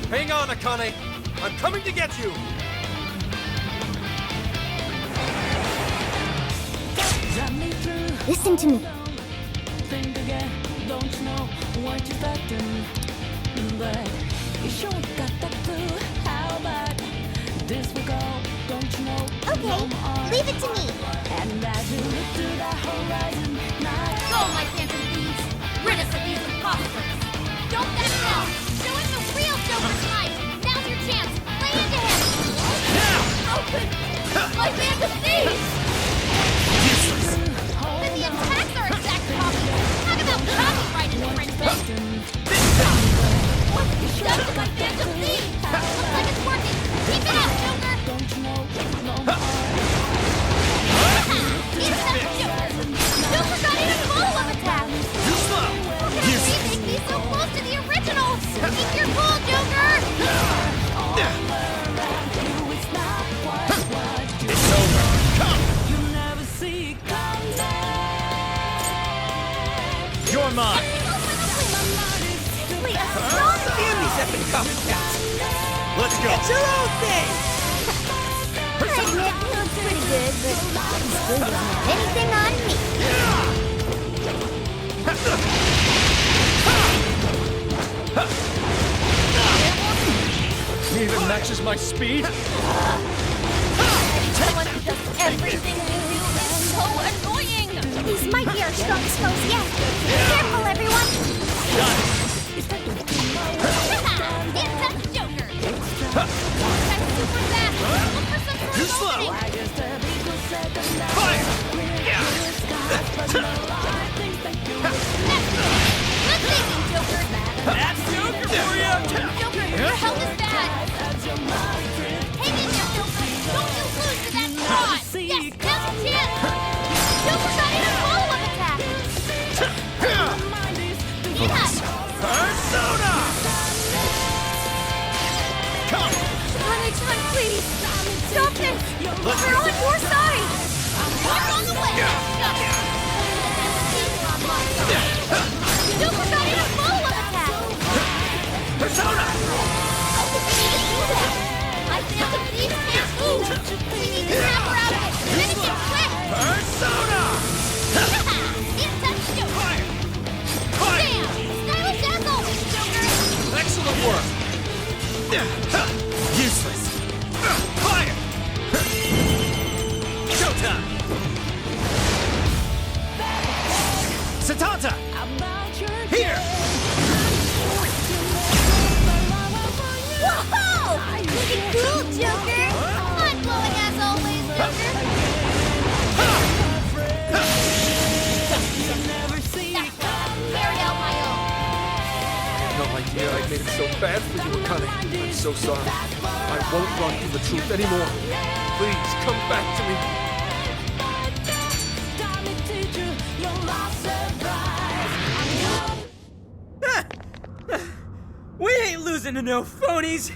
Hang on, Akane. I'm coming to get you. Listen to me. Okay, leave it to me. Go, my Phantom Thieves! Rid us of these imposters! Don't back down! Show him the real Joker tonight! Now's your chance! Lay into him! How could my Phantom Thieves? Then the attacks are exact copies! Talk about copyright infringement! What have you done to my Phantom Thieves? Looks like it's working! Keep it up, Joker! Joker got in a follow-up attack! How can a remake be so close to the original? Keep your cool, Joker! It's over. Come! You're mine! Simply astonishing! Damn these epic copycats! Let's go! It's your own thing! Alright, Nick, looks pretty good, but you still don't have anything on me. Even matches my speed? Someone who does everything you do is so annoying! These might be our strongest foes yet. Be careful, everyone. Yes, that's Joker! That's super fast! Look for some sort Too of slow! opening. Fire! Good thinking, Joker! That's Joker for you! Joker, your health is bad! Hang in there, Joker! Don't you lose to that fraud! Yes, now's your chance! Joker got in a follow-up attack! Yes! Persona! Come! Akane-chan, please! Stop this! Let's We're on your side! You're Satanta! Here! Whoa! Pretty cool, Joker! Mind-blowing as always, Joker! Carry out my own. I had no idea I'd made it so bad for you, Akane. I'm so sorry. I won't run from the truth anymore. Please, come back to me. We ain't losing to no phonies!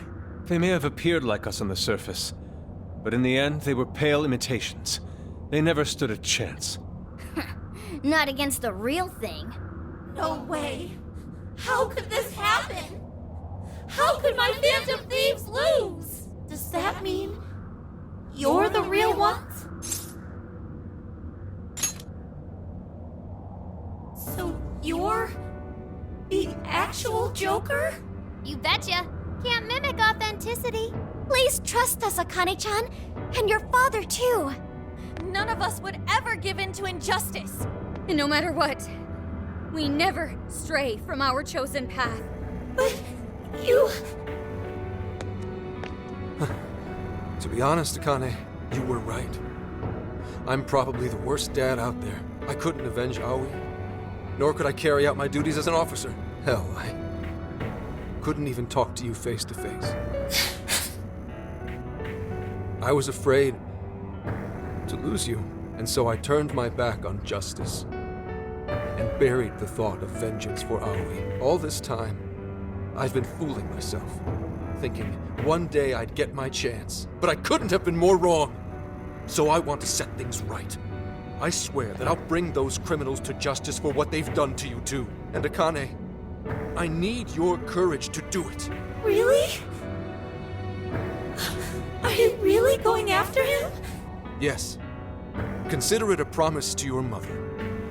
They may have appeared like us on the surface, but in the end, they were pale imitations. They never stood a chance. Not against the real thing. No way. How could this happen? How could my Phantom Thieves lose? Does that mean you're the real ones? So you're the actual Joker? You betcha. Can't mimic authenticity. Please trust us, Akane-chan, and your father too. None of us would ever give in to injustice. And no matter what, we never stray from our chosen path. But you... To be honest, Akane, you were right. I'm probably the worst dad out there. I couldn't avenge Aoi, nor could I carry out my duties as an officer. Hell, I couldn't even talk to you face to face. I was afraid to lose you, and so I turned my back on justice and buried the thought of vengeance for Aoi. All this time, I've been fooling myself, thinking one day I'd get my chance, but I couldn't have been more wrong. So I want to set things right. I swear that I'll bring those criminals to justice for what they've done to you too. And Akane, I need your courage to do it. Really? Are you really going after him? Yes. Consider it a promise to your mother.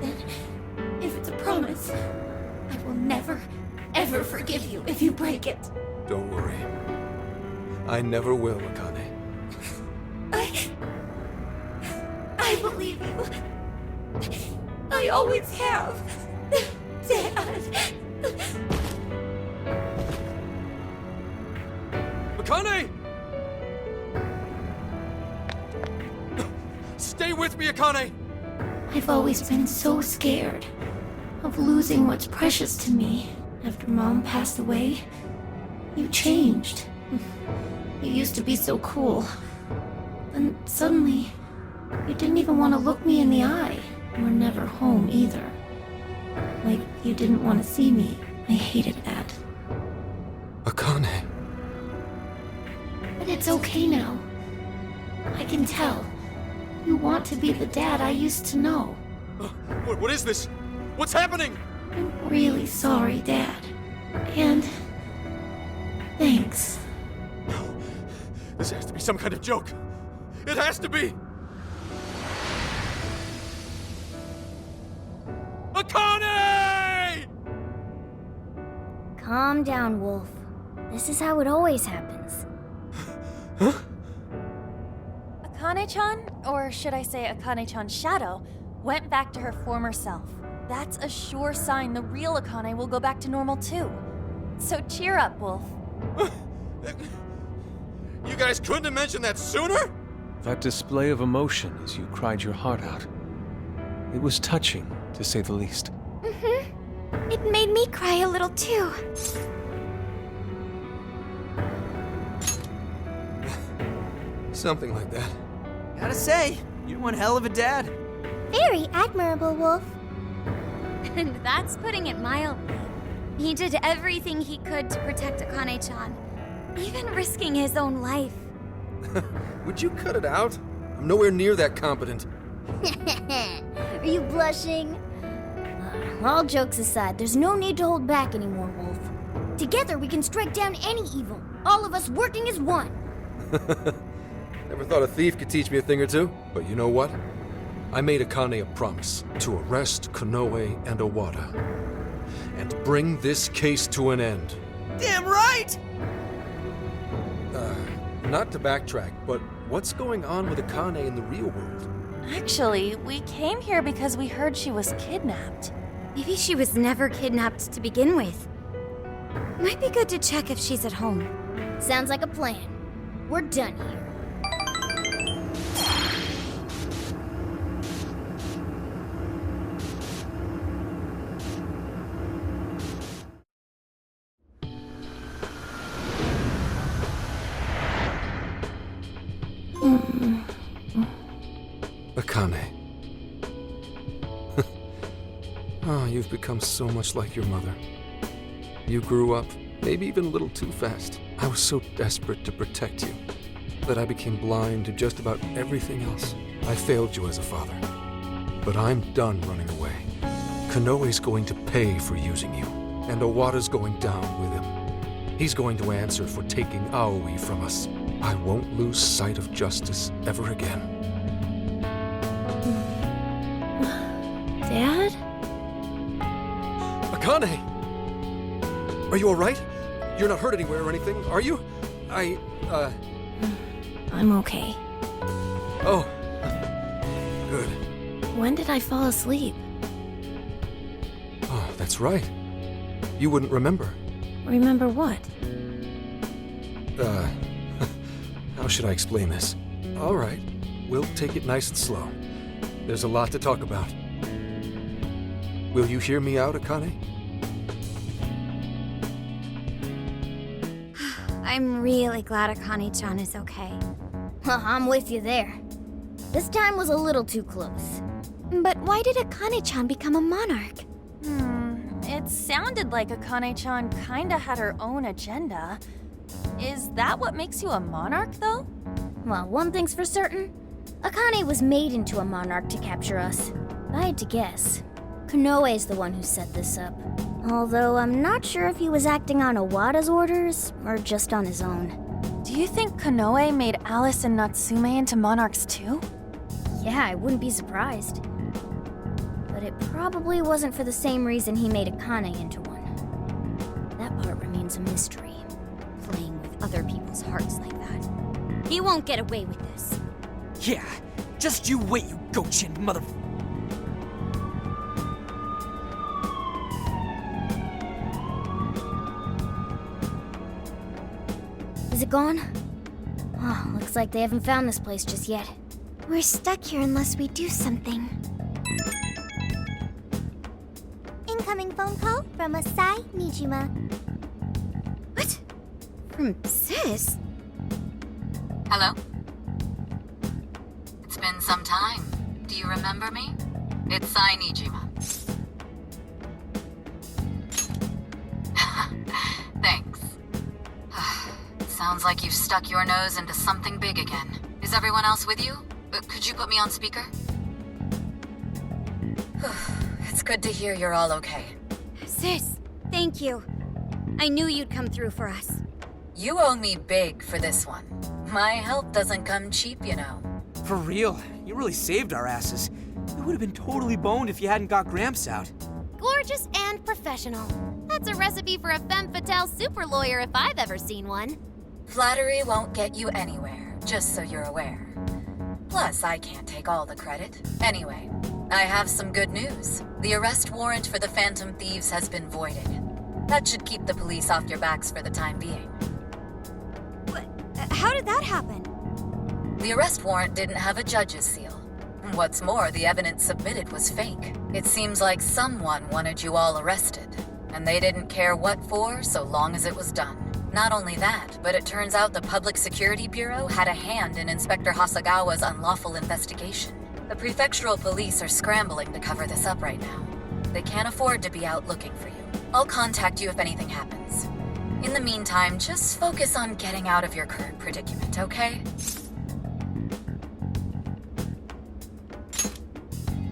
Then, if it's a promise, I will never, ever forgive you if you break it. Don't worry. I never will, Akane. I believe you. I always have. Dad. Akane! Stay with me, Akane! I've always been so scared of losing what's precious to me. After Mom passed away, you changed. You used to be so cool. Then suddenly, you didn't even want to look me in the eye. You were never home either. Like you didn't want to see me. I hated that. Akane. But it's okay now. I can tell. You want to be the dad I used to know. What is this? What's happening? I'm really sorry, Dad. And... thanks. No. This has to be some kind of joke. It has to be! Akane! Calm down, Wolf. This is how it always happens. Huh? Akane-chan, or should I say Akane-chan's shadow, went back to her former self. That's a sure sign the real Akane will go back to normal too. So cheer up, Wolf. You guys couldn't have mentioned that sooner? That display of emotion as you cried your heart out. It was touching, to say the least. Mm-hmm. It made me cry a little too. Something like that. Gotta say, you're one hell of a dad. Very admirable, Wolf. And that's putting it mildly. He did everything he could to protect Akane-chan, even risking his own life. Would you cut it out? I'm nowhere near that competent. Are you blushing? All jokes aside, there's no need to hold back anymore, Wolf. Together we can strike down any evil, all of us working as one. Never thought a thief could teach me a thing or two, but you know what? I made Akane a promise to arrest Konoe and Owada and bring this case to an end. Damn right! Not to backtrack, but what's going on with Akane in the real world? Actually, we came here because we heard she was kidnapped. Maybe she was never kidnapped to begin with. Might be good to check if she's at home. Sounds like a plan. We're done here. Akane. Oh, you've become so much like your mother. You grew up, maybe even a little too fast. I was so desperate to protect you that I became blind to just about everything else. I failed you as a father. But I'm done running away. Konoe's going to pay for using you, and Owada's going down with him. He's going to answer for taking Aoi from us. I won't lose sight of justice ever again. Dad? Akane! Are you alright? You're not hurt anywhere or anything, are you? I'm okay. Oh. Good. When did I fall asleep? Oh, that's right. You wouldn't remember. Remember what? How should I explain this? Alright, we'll take it nice and slow. There's a lot to talk about. Will you hear me out, Akane? I'm really glad Akane-chan is okay. I'm with you there. This time was a little too close. But why did Akane-chan become a monarch? It sounded like Akane-chan kinda had her own agenda. Is that what makes you a monarch, though? Well, one thing's for certain. Akane was made into a monarch to capture us. If I had to guess, Konoe's the one who set this up. Although I'm not sure if he was acting on Owada's orders or just on his own. Do you think Konoe made Alice and Natsume into monarchs too? Yeah, I wouldn't be surprised. But it probably wasn't for the same reason he made Akane into one. That part remains a mystery. Playing with other people's hearts like that. He won't get away with this. Yeah, just you wait, you goat-chinned mother... Is it gone? Oh, looks like they haven't found this place just yet. We're stuck here unless we do something. Incoming phone call from Asai Nijima. What? From Sis? Hello? It's been some time. Do you remember me? It's Sai Nijima. Thanks. Sounds like you've stuck your nose into something big again. Is everyone else with you? Could you put me on speaker? It's good to hear you're all okay. Sis, thank you. I knew you'd come through for us. You owe me big for this one. My help doesn't come cheap, you know. For real, you really saved our asses. We would have been totally boned if you hadn't got Gramps out. Gorgeous and professional. That's a recipe for a femme fatale super lawyer if I've ever seen one. Flattery won't get you anywhere, just so you're aware. Plus, I can't take all the credit. Anyway, I have some good news. The arrest warrant for the Phantom Thieves has been voided. That should keep the police off your backs for the time being. How did that happen? The arrest warrant didn't have a judge's seal. What's more, the evidence submitted was fake. It seems like someone wanted you all arrested, and they didn't care what for so long as it was done. Not only that, but it turns out the Public Security Bureau had a hand in Inspector Hasagawa's unlawful investigation. The prefectural police are scrambling to cover this up right now. They can't afford to be out looking for you. I'll contact you if anything happens. In the meantime, just focus on getting out of your current predicament, okay?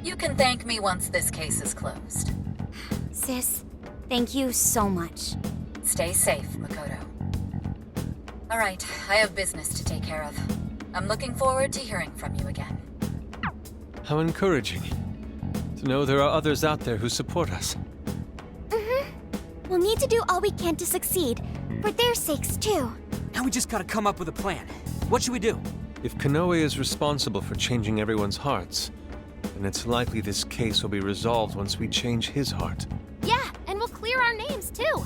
You can thank me once this case is closed. Sis, thank you so much. Stay safe, Makoto. All right, I have business to take care of. I'm looking forward to hearing from you again. How encouraging to know there are others out there who support us. We'll need to do all we can to succeed, for their sakes too. Now we just gotta come up with a plan. What should we do? If Konoe is responsible for changing everyone's hearts, and it's likely this case will be resolved once we change his heart. Yeah, and we'll clear our names too.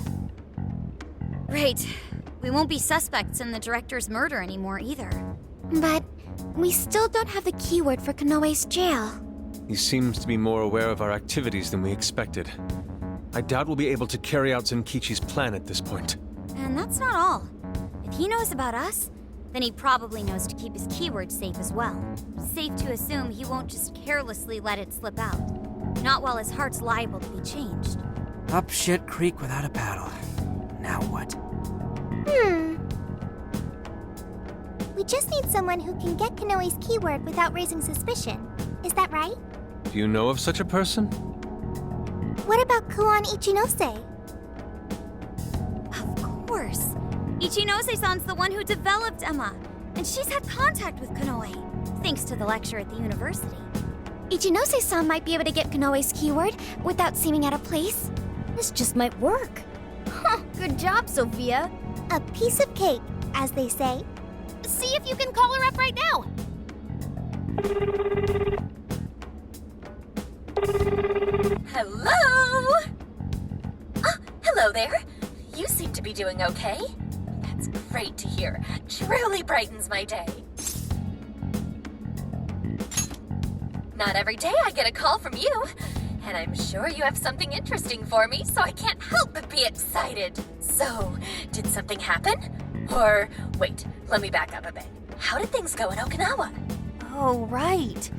Right. We won't be suspects in the director's murder anymore either. But we still don't have the keyword for Konoe's jail. He seems to be more aware of our activities than we expected. I doubt we'll be able to carry out Zenkichi's plan at this point. And that's not all. If he knows about us, then he probably knows to keep his keyword safe as well. Safe to assume he won't just carelessly let it slip out. Not while his heart's liable to be changed. Up shit creek without a paddle. Now what? We just need someone who can get Konoe's keyword without raising suspicion. Is that right? Do you know of such a person? What about Kuon Ichinose? Of course. Ichinose-san's the one who developed Emma, and she's had contact with Konoe, thanks to the lecture at the university. Ichinose-san might be able to get Konoe's keyword without seeming out of place. This just might work. Huh, good job, Sophia. A piece of cake, as they say. See if you can call her up right now. Hello? Ah, hello there. You seem to be doing okay. That's great to hear. Truly brightens my day. Not every day I get a call from you. And I'm sure you have something interesting for me, so I can't help but be excited. So, did something happen? Or, wait, let me back up a bit. How did things go in Okinawa? Oh, right.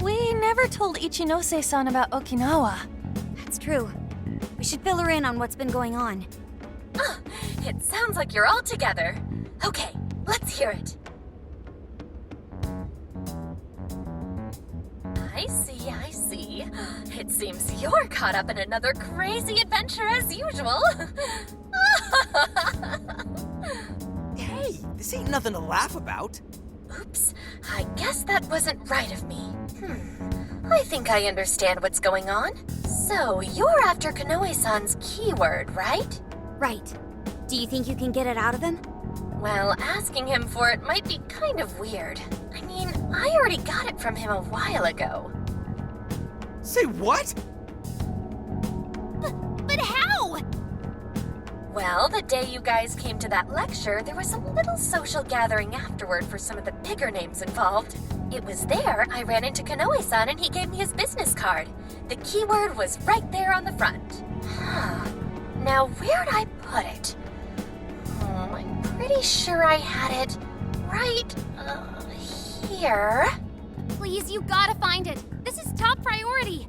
We never told Ichinose-san about Okinawa. That's true. We should fill her in on what's been going on. Ah, it sounds like you're all together. Okay, let's hear it. I see, I see. It seems you're caught up in another crazy adventure as usual. Hey, this ain't nothing to laugh about. Oops, I guess that wasn't right of me. I think I understand what's going on. So, you're after Konoe-san's keyword, right? Right. Do you think you can get it out of him? Well, asking him for it might be kind of weird. I mean, I already got it from him a while ago. Say what? But how? Well, the day you guys came to that lecture, there was a little social gathering afterward for some of the bigger names involved. It was there I ran into Konoe-san and he gave me his business card. The keyword was right there on the front. Now, where'd I put it? I'm pretty sure I had it right here. Please, you gotta find it. This is top priority.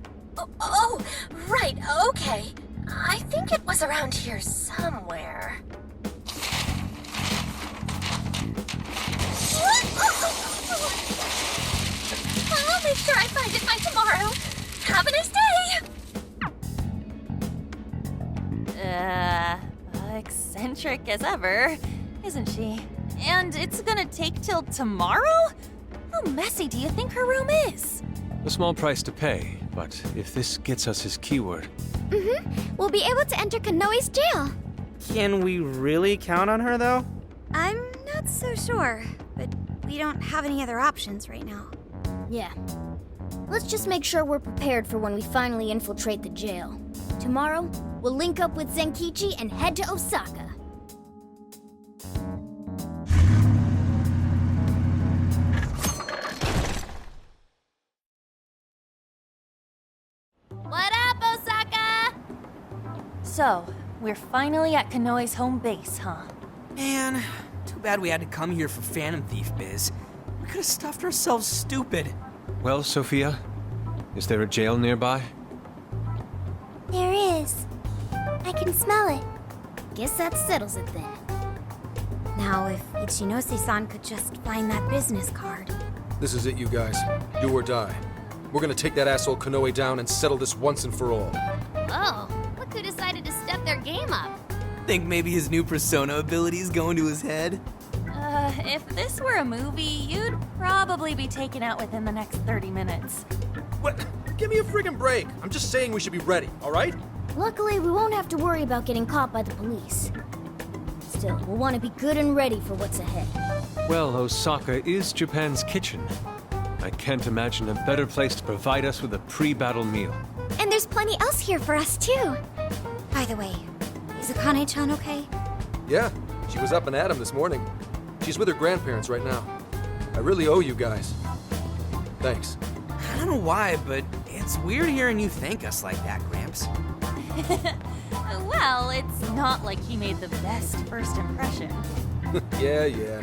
Oh, right, okay. I think it was around here somewhere. I'll make sure I find it by tomorrow. Have a nice day! Eccentric as ever, isn't she? And it's gonna take till tomorrow? How messy do you think her room is? A small price to pay, but if this gets us his keyword... We'll be able to enter Konoe's jail. Can we really count on her, though? I'm not so sure, but we don't have any other options right now. Yeah. Let's just make sure we're prepared for when we finally infiltrate the jail. Tomorrow, we'll link up with Zenkichi and head to Osaka. What up, Osaka? So, we're finally at Konoe's home base, huh? Man, too bad we had to come here for Phantom Thief biz. We could have stuffed ourselves stupid. Well, Sophia, is there a jail nearby? There is. I can smell it. Guess that settles it then. Now, if Ichinose-san could just find that business card. This is it, you guys. Do or die. We're gonna take that asshole Konoe down and settle this once and for all. Whoa, look who decided to step their game up. Think maybe his new persona abilities go into his head? If this were a movie, you'd probably be taken out within the next 30 minutes. What? Give me a friggin' break. I'm just saying we should be ready, all right? Luckily, we won't have to worry about getting caught by the police. Still, we'll want to be good and ready for what's ahead. Well, Osaka is Japan's kitchen. I can't imagine a better place to provide us with a pre-battle meal. And there's plenty else here for us, too. By the way, is Akane-chan okay? Yeah, she was up and at 'em this morning. She's with her grandparents right now. I really owe you guys. Thanks. I don't know why, but it's weird hearing you thank us like that, Gramps. Well, it's not like he made the best first impression. Yeah.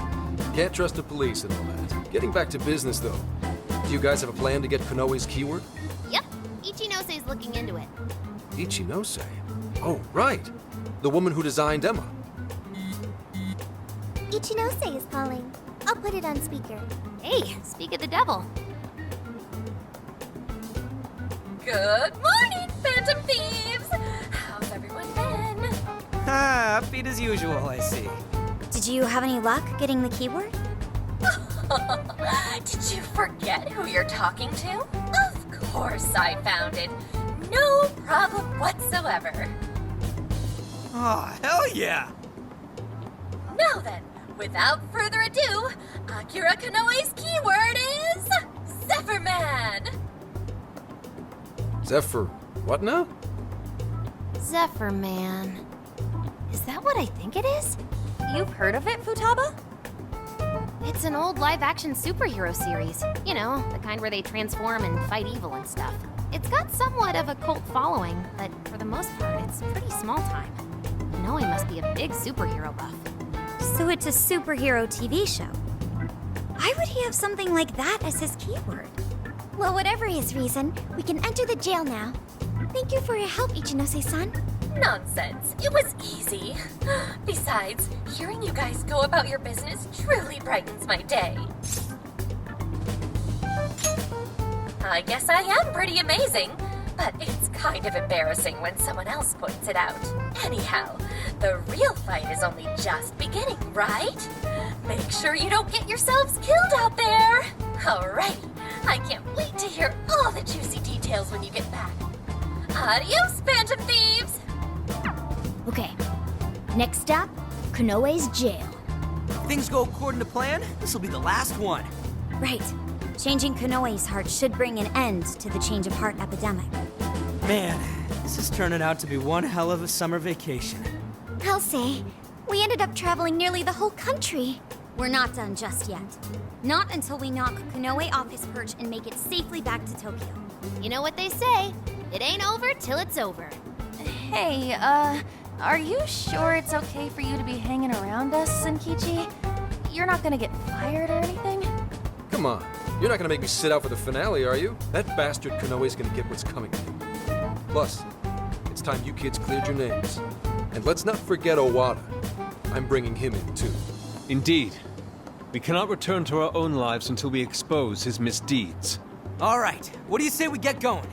Can't trust the police and all that. Getting back to business, though. Do you guys have a plan to get Konoe's keyword? Yep, Ichinose is looking into it. Ichinose? Oh, right. The woman who designed Emma. Ichinose is calling. I'll put it on speaker. Hey, speak of the devil. Good morning, Phantom Thieves! How's everyone been? Upbeat as usual, I see. Did you have any luck getting the keyword? Did you forget who you're talking to? Of course I found it. No problem whatsoever. Oh, hell yeah! Now then, without further ado, Akira Konoe's keyword is Zephyrman! Zephyr, what now? Zephyr Man. Is that what I think it is? You've heard of it, Futaba? It's an old live-action superhero series. You know, the kind where they transform and fight evil and stuff. It's got somewhat of a cult following, but for the most part, it's pretty small time. Konoe must be a big superhero buff. So it's a superhero TV show. Why would he have something like that as his keyword? Well, whatever his reason, we can enter the jail now. Thank you for your help, Ichinose-san. Nonsense. It was easy. Besides, hearing you guys go about your business truly brightens my day. I guess I am pretty amazing, but it's kind of embarrassing when someone else points it out. Anyhow, the real fight is only just beginning, right? Make sure you don't get yourselves killed out there. Alrighty, I can't wait to hear all the juicy details when you get back. Adios, Phantom Thieves! Okay, next stop, Konoe's jail. If things go according to plan, this will be the last one. Right. Changing Konoe's heart should bring an end to the change of heart epidemic. Man, this is turning out to be one hell of a summer vacation. I'll say, we ended up traveling nearly the whole country. We're not done just yet. Not until we knock Konoe off his perch and make it safely back to Tokyo. You know what they say, it ain't over till it's over. Hey, are you sure it's okay for you to be hanging around us, Senkichi? You're not gonna get fired or anything? Come on. You're not gonna make me sit out for the finale, are you? That bastard Konoe's gonna get what's coming to him. Plus, it's time you kids cleared your names. And let's not forget Owada. I'm bringing him in, too. Indeed. We cannot return to our own lives until we expose his misdeeds. All right, what do you say we get going?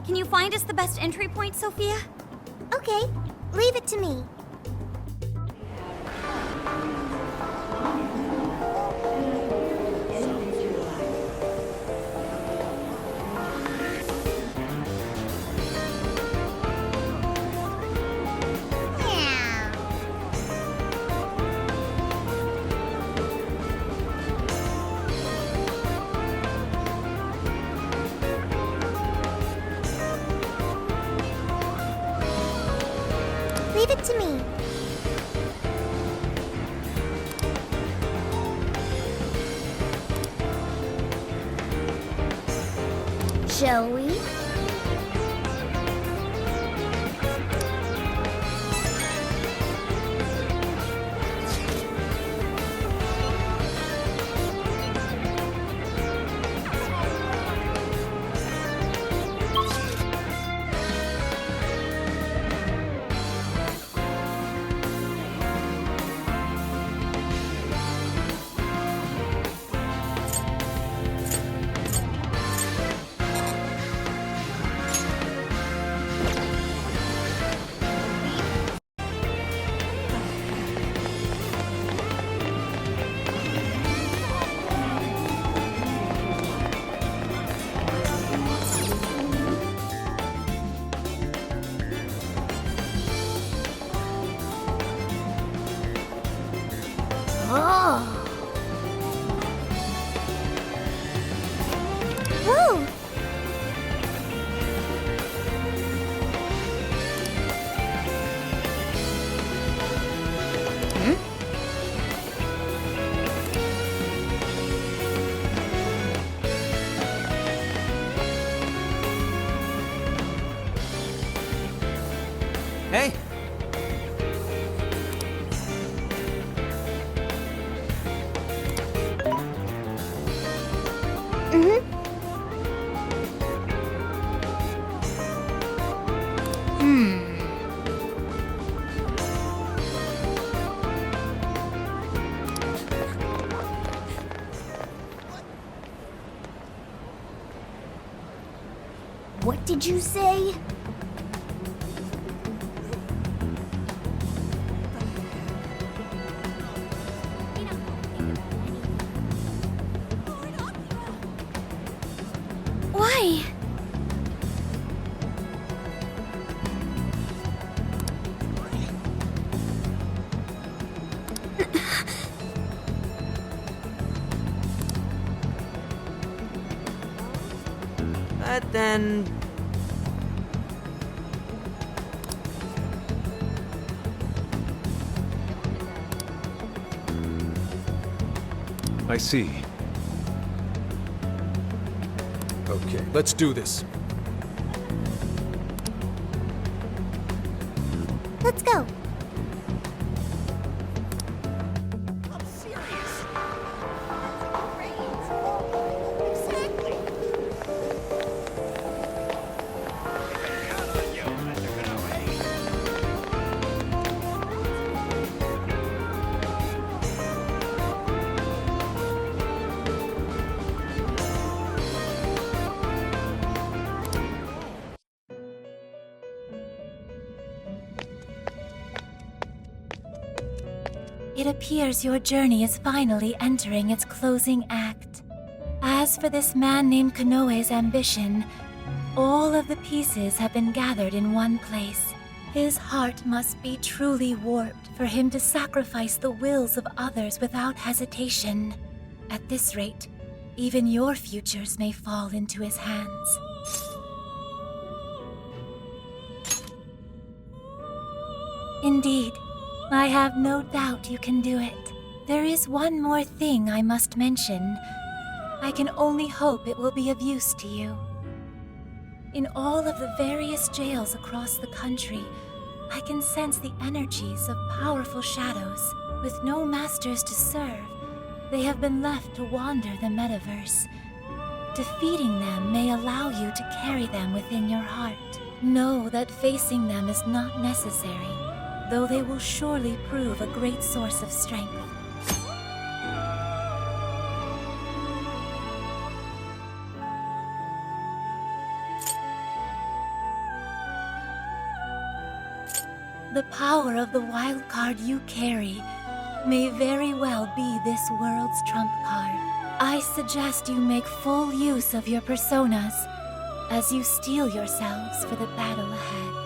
Can you find us the best entry point, Sophia? Okay, leave it to me. Leave it to me. Shall we? Hey! What did you say? Why? But then... I see. Okay, let's do this. Let's go. It appears your journey is finally entering its closing act. As for this man named Konoe's ambition, all of the pieces have been gathered in one place. His heart must be truly warped for him to sacrifice the wills of others without hesitation. At this rate, even your futures may fall into his hands. Indeed, I have no doubt you can do it. There is one more thing I must mention. I can only hope it will be of use to you. In all of the various jails across the country, I can sense the energies of powerful shadows. With no masters to serve, they have been left to wander the metaverse. Defeating them may allow you to carry them within your heart. Know that facing them is not necessary, though they will surely prove a great source of strength. The power of the wild card you carry may very well be this world's trump card. I suggest you make full use of your personas as you steel yourselves for the battle ahead.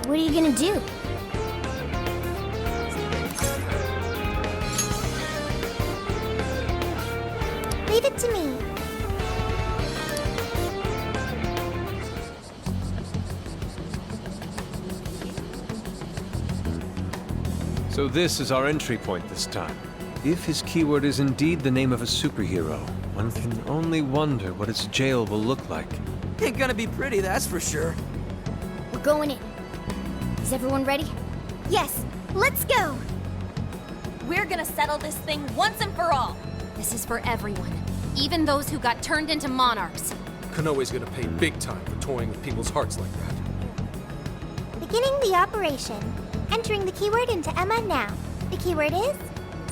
What are you gonna do? Leave it to me. So this is our entry point this time. If his keyword is indeed the name of a superhero, one can only wonder what its jail will look like. Ain't gonna be pretty, that's for sure. We're going in. Is everyone ready? Yes, let's go! We're gonna settle this thing once and for all. This is for everyone, even those who got turned into monarchs. Konoe's gonna pay big time for toying with people's hearts like that. Beginning the operation. Entering the keyword into Emma now. The keyword is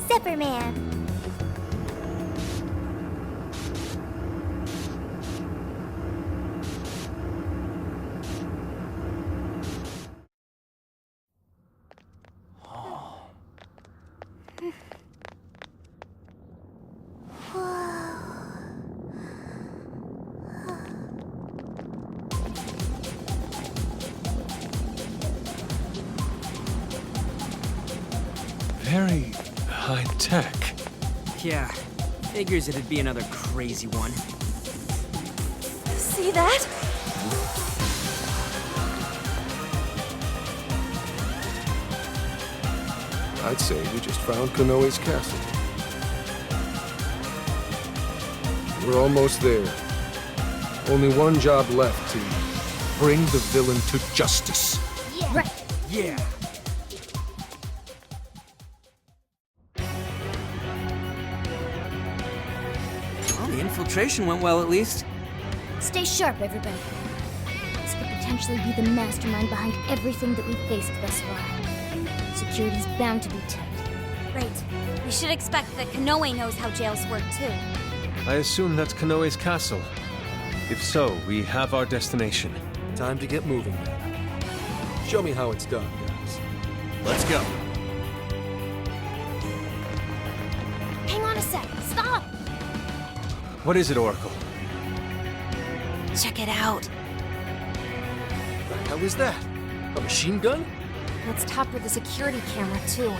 Superman. Very high tech. Yeah, figures it'd be another crazy one. See that? I'd say we just found Konoe's castle. We're almost there. Only one job left to bring the villain to justice. Yeah. Right. Yeah. Well, the infiltration went well, at least. Stay sharp, everybody. This could potentially be the mastermind behind everything that we've faced thus far. Security's bound to be tight. Right. We should expect that Konoe knows how jails work, too. I assume that's Konoe's castle. If so, we have our destination. Time to get moving, then. Show me how it's done, guys. Let's go. Hang on a sec. Stop! What is it, Oracle? Check it out. The hell is that? A machine gun? It's topped with a security camera, too.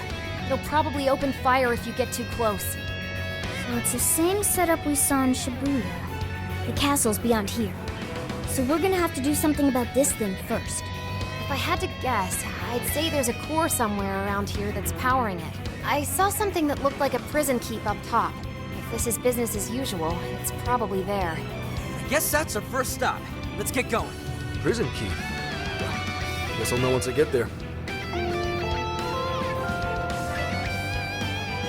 It'll probably open fire if you get too close. So it's the same setup we saw in Shibuya. The castle's beyond here. So we're gonna have to do something about this thing first. If I had to guess, I'd say there's a core somewhere around here that's powering it. I saw something that looked like a prison keep up top. If this is business as usual, it's probably there. I guess that's our first stop. Let's get going. Prison key. Guess I'll know once I get there.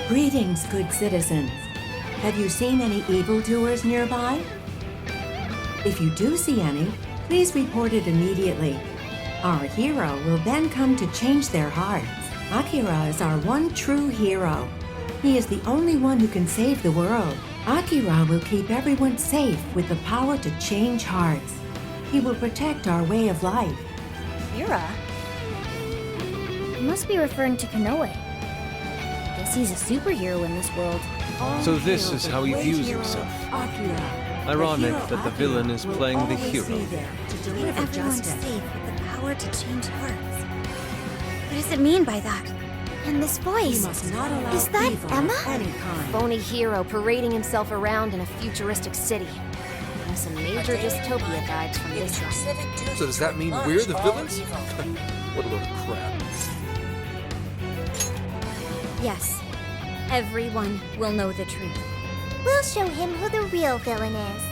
Greetings, good citizens. Have you seen any evildoers nearby? If you do see any, please report it immediately. Our hero will then come to change their hearts. Akira is our one true hero. He is the only one who can save the world. Akira will keep everyone safe with the power to change hearts. He will protect our way of life. Akira? You must be referring to Konoe. Guess he's a superhero in this world. So this is how he views himself. Ironic that the villain is playing the hero. Everyone's safe with the power to change hearts. What does it mean by that? And this voice, is that Emma? Phony hero parading himself around in a futuristic city. And some major dystopia vibes from this one. So does that mean we're the villains? What a load of crap. Yes. Everyone will know the truth. We'll show him who the real villain is.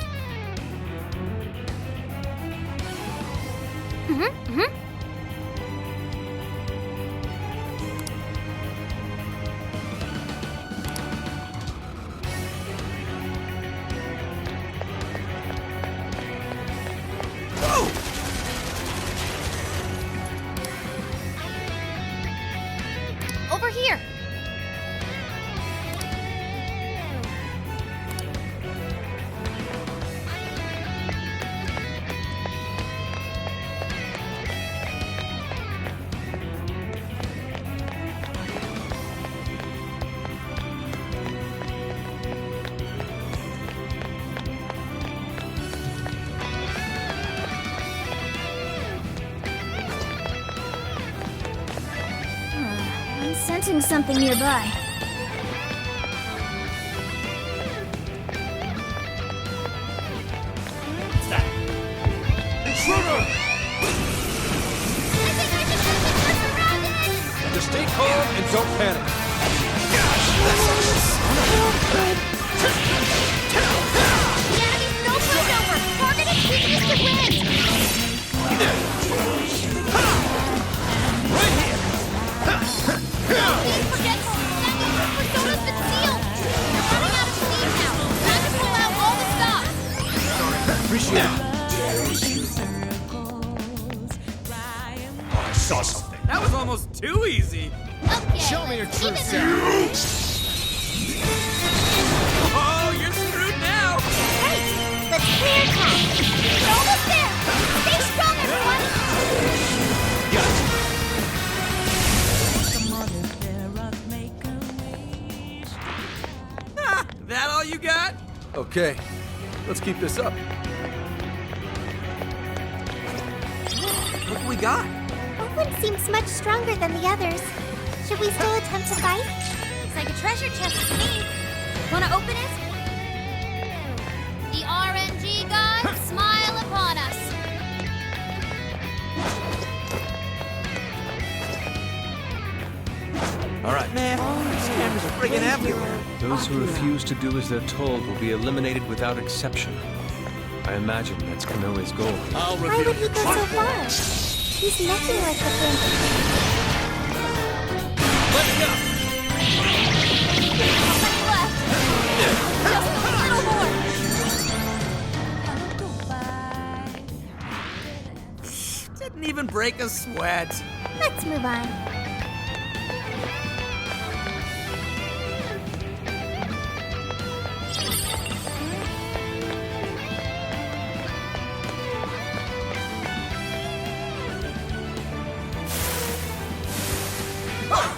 Over here! I'm sensing something nearby. Just stay calm and don't panic. Appreciate it. I saw something. That was almost too easy. Show me your true self. Oh, you're screwed now. Right, let's clear a path. We're almost there. Stay strong, everyone. Ah, that all you got? Okay, let's keep this up. Look what we got. Owen seems much stronger than the others. Should we still attempt to fight? Looks like a treasure chest to me. Wanna open it? The RNG gods smile upon us. All right. Man, these cameras are friggin' everywhere. Those who refuse to do as they're told will be eliminated without exception. I imagine that's Konoe's goal. Why would he go so far? He's nothing like the Phantom. Let's go! Just a little more. Didn't even break a sweat. Let's move on.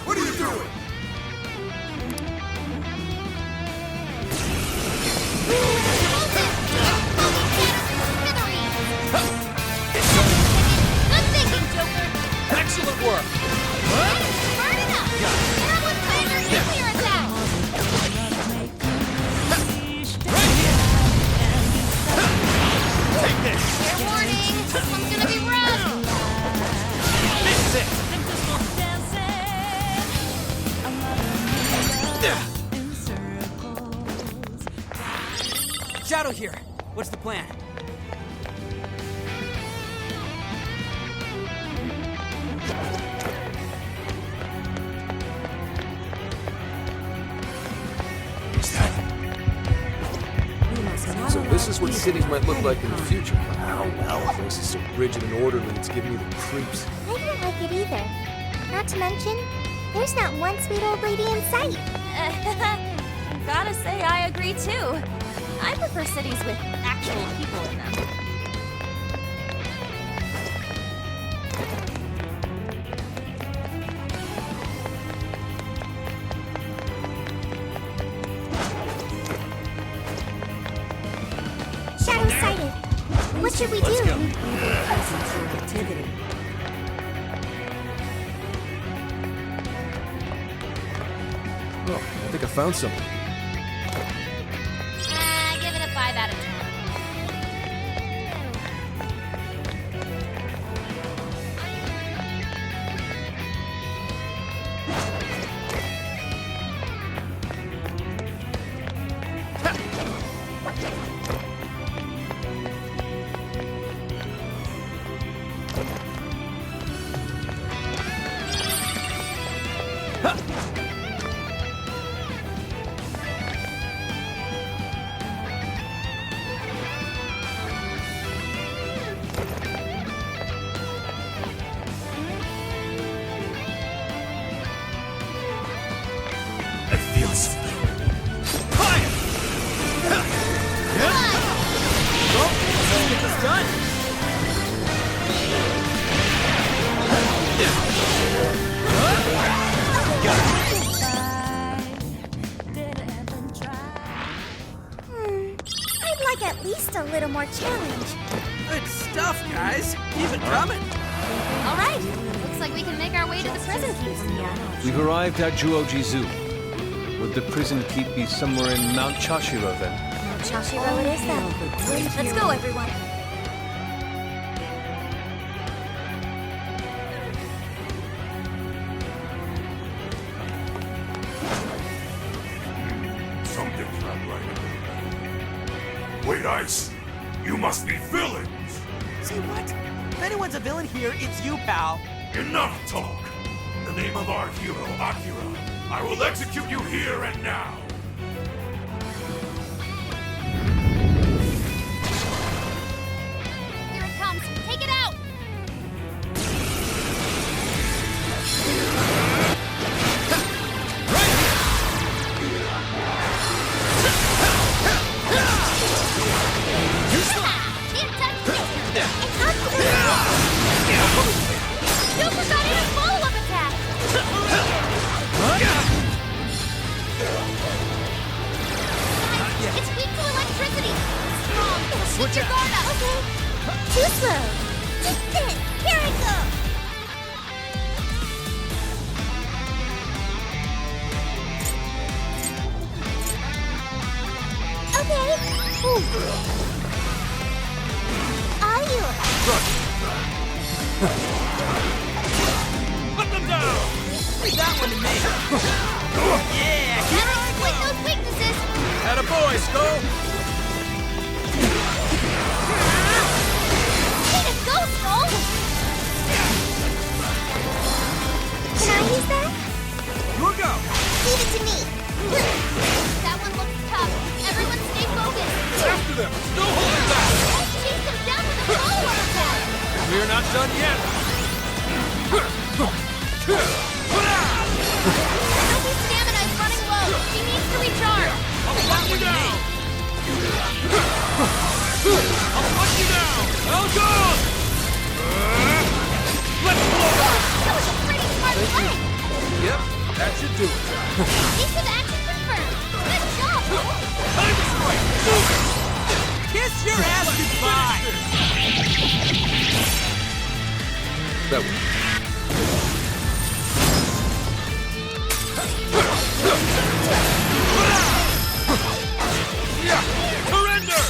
What are you doing? Good thinking, Joker. Excellent work. Burn it up. Everyone plan your nuclear attack. Take this. Fair warning. This one's gonna be rough. This is it. Shadow here. What's the plan? So this is what cities might look like in the future. Oh, well. This is so rigid and orderly, it's giving me the creeps. I don't like it either. Not to mention, there's not one sweet old lady in sight. Gotta say, I agree too. I prefer cities with actual people in them. Shadow sighted. What should we do? Oh, I think I found something. Give it a 5 out of 10. I feel something. Let's get this done. I'd like at least a little more challenge. Good stuff, guys. Keep it coming. All right. Looks like we can make our way to the prison keep. We've arrived at Juoji Zoo. Would the prison keep be somewhere in Mount Chashiro then? Chashiro it is then. Let's go, everyone. Something's not right. Wait, Ice. You must be villains. Say what? If anyone's a villain here, it's you, pal. Enough talk. In the name of our hero, Akira, I will execute you here and now. Here it comes. Take it out. Joker got in a follow-up attack. It's weak to electricity. Strong. Switch your guard up. Okay. Too slow. Just it. Here I go. Leave that one to me. Yeah, here I go. With those weaknesses. Attaboy, Skull! Way to go, Skull! Can I use that? Your go. Leave it to me. That one looks tough. Everyone stay focused. After them! No holding back! Let's chase them down with a follow-up attack. We're not done yet! Sophie's stamina is running low. She needs to recharge. I'll knock you down. I'll put you down. I'll go. Let's blow up. That was a pretty smart play. Yep, that should do it. Piece of action confirmed. Good job, Wolf. Time to strike. Move it. Kiss your ass goodbye. That one. Surrender.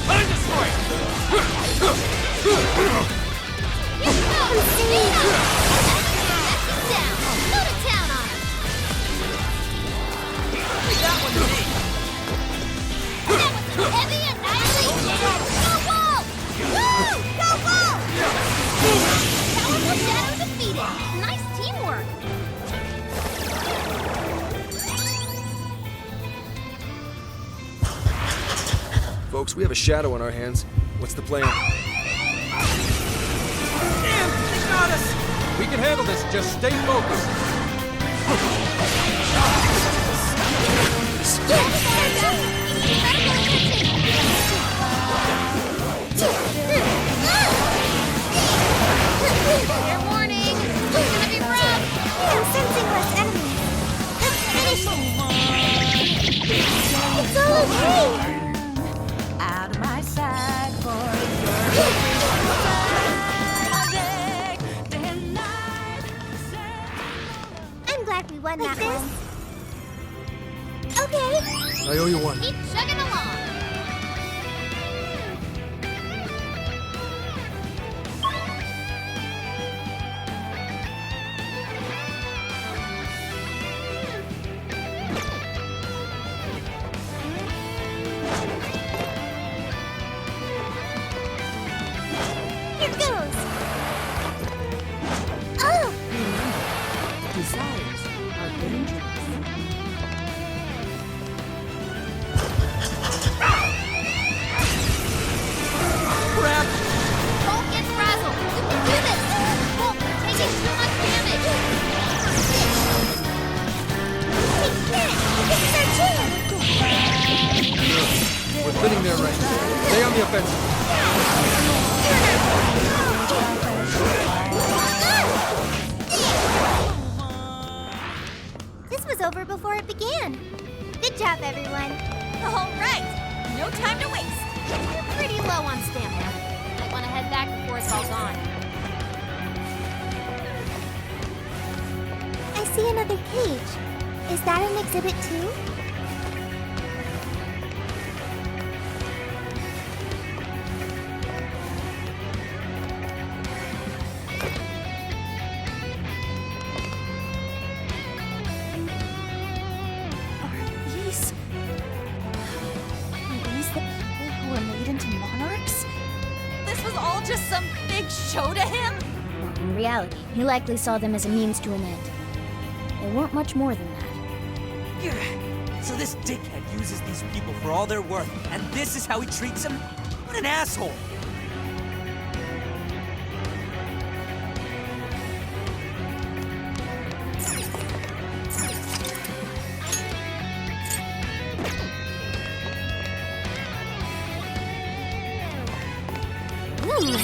Time to strike. Go to town on him. Leave that one to me. That was some heavy annihilation. Go Wolf! Woo! Go Wolf! Powerful Shadow defeated. Nice teamwork. Folks, we have a shadow on our hands. What's the plan? Damn, they got us. We can handle this. Just stay focused. Fair warning. It's gonna be rough. I'm sensing less enemies. Let's finish it. It's all okay. Out of my sight for I'm glad we won that one. Okay. I owe you one. Keep chugging along. Here goes. Oh! Desires are dangerous. Crap. Don't get frazzled. You can do this. Wolf, you're taking too much damage. Take that! This is our chance! We're thinning their ranks. Stay on the offensive. This was over before it began. Good job, everyone. All right. No time to waste. You're pretty low on stamina. Might want to head back before it's all gone. I see another cage. Is that an exhibit too? These the people who were made into monarchs? This was all just some big show to him? In reality, he likely saw them as a means to an end. They weren't much more than that. So this dickhead uses these people for all they're worth, and this is how he treats them? What an asshole!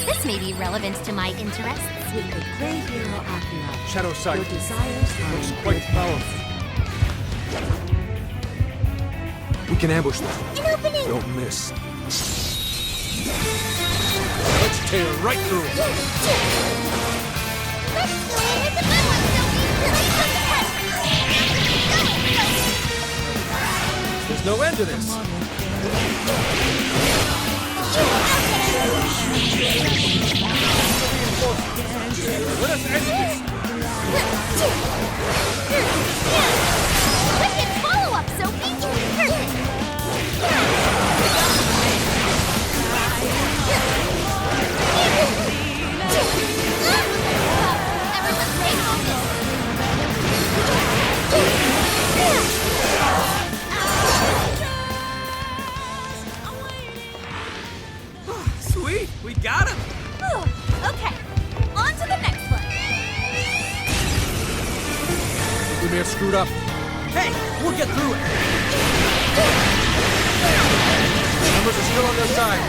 This may be relevant to my interests. With the great hero Akira, Shadow sight. your desires are Looks quite powerful. We can ambush them. An opening! Don't miss. Let's tear right through them. Let's go in at the good one, Sophie. There's no end to this. Let us end this! Wicked follow-up, Sophie! Everyone's stay focused! Sweet, we got him. Okay, on to the next one. We may have screwed up. Hey, we'll get through it. Numbers are still on their side.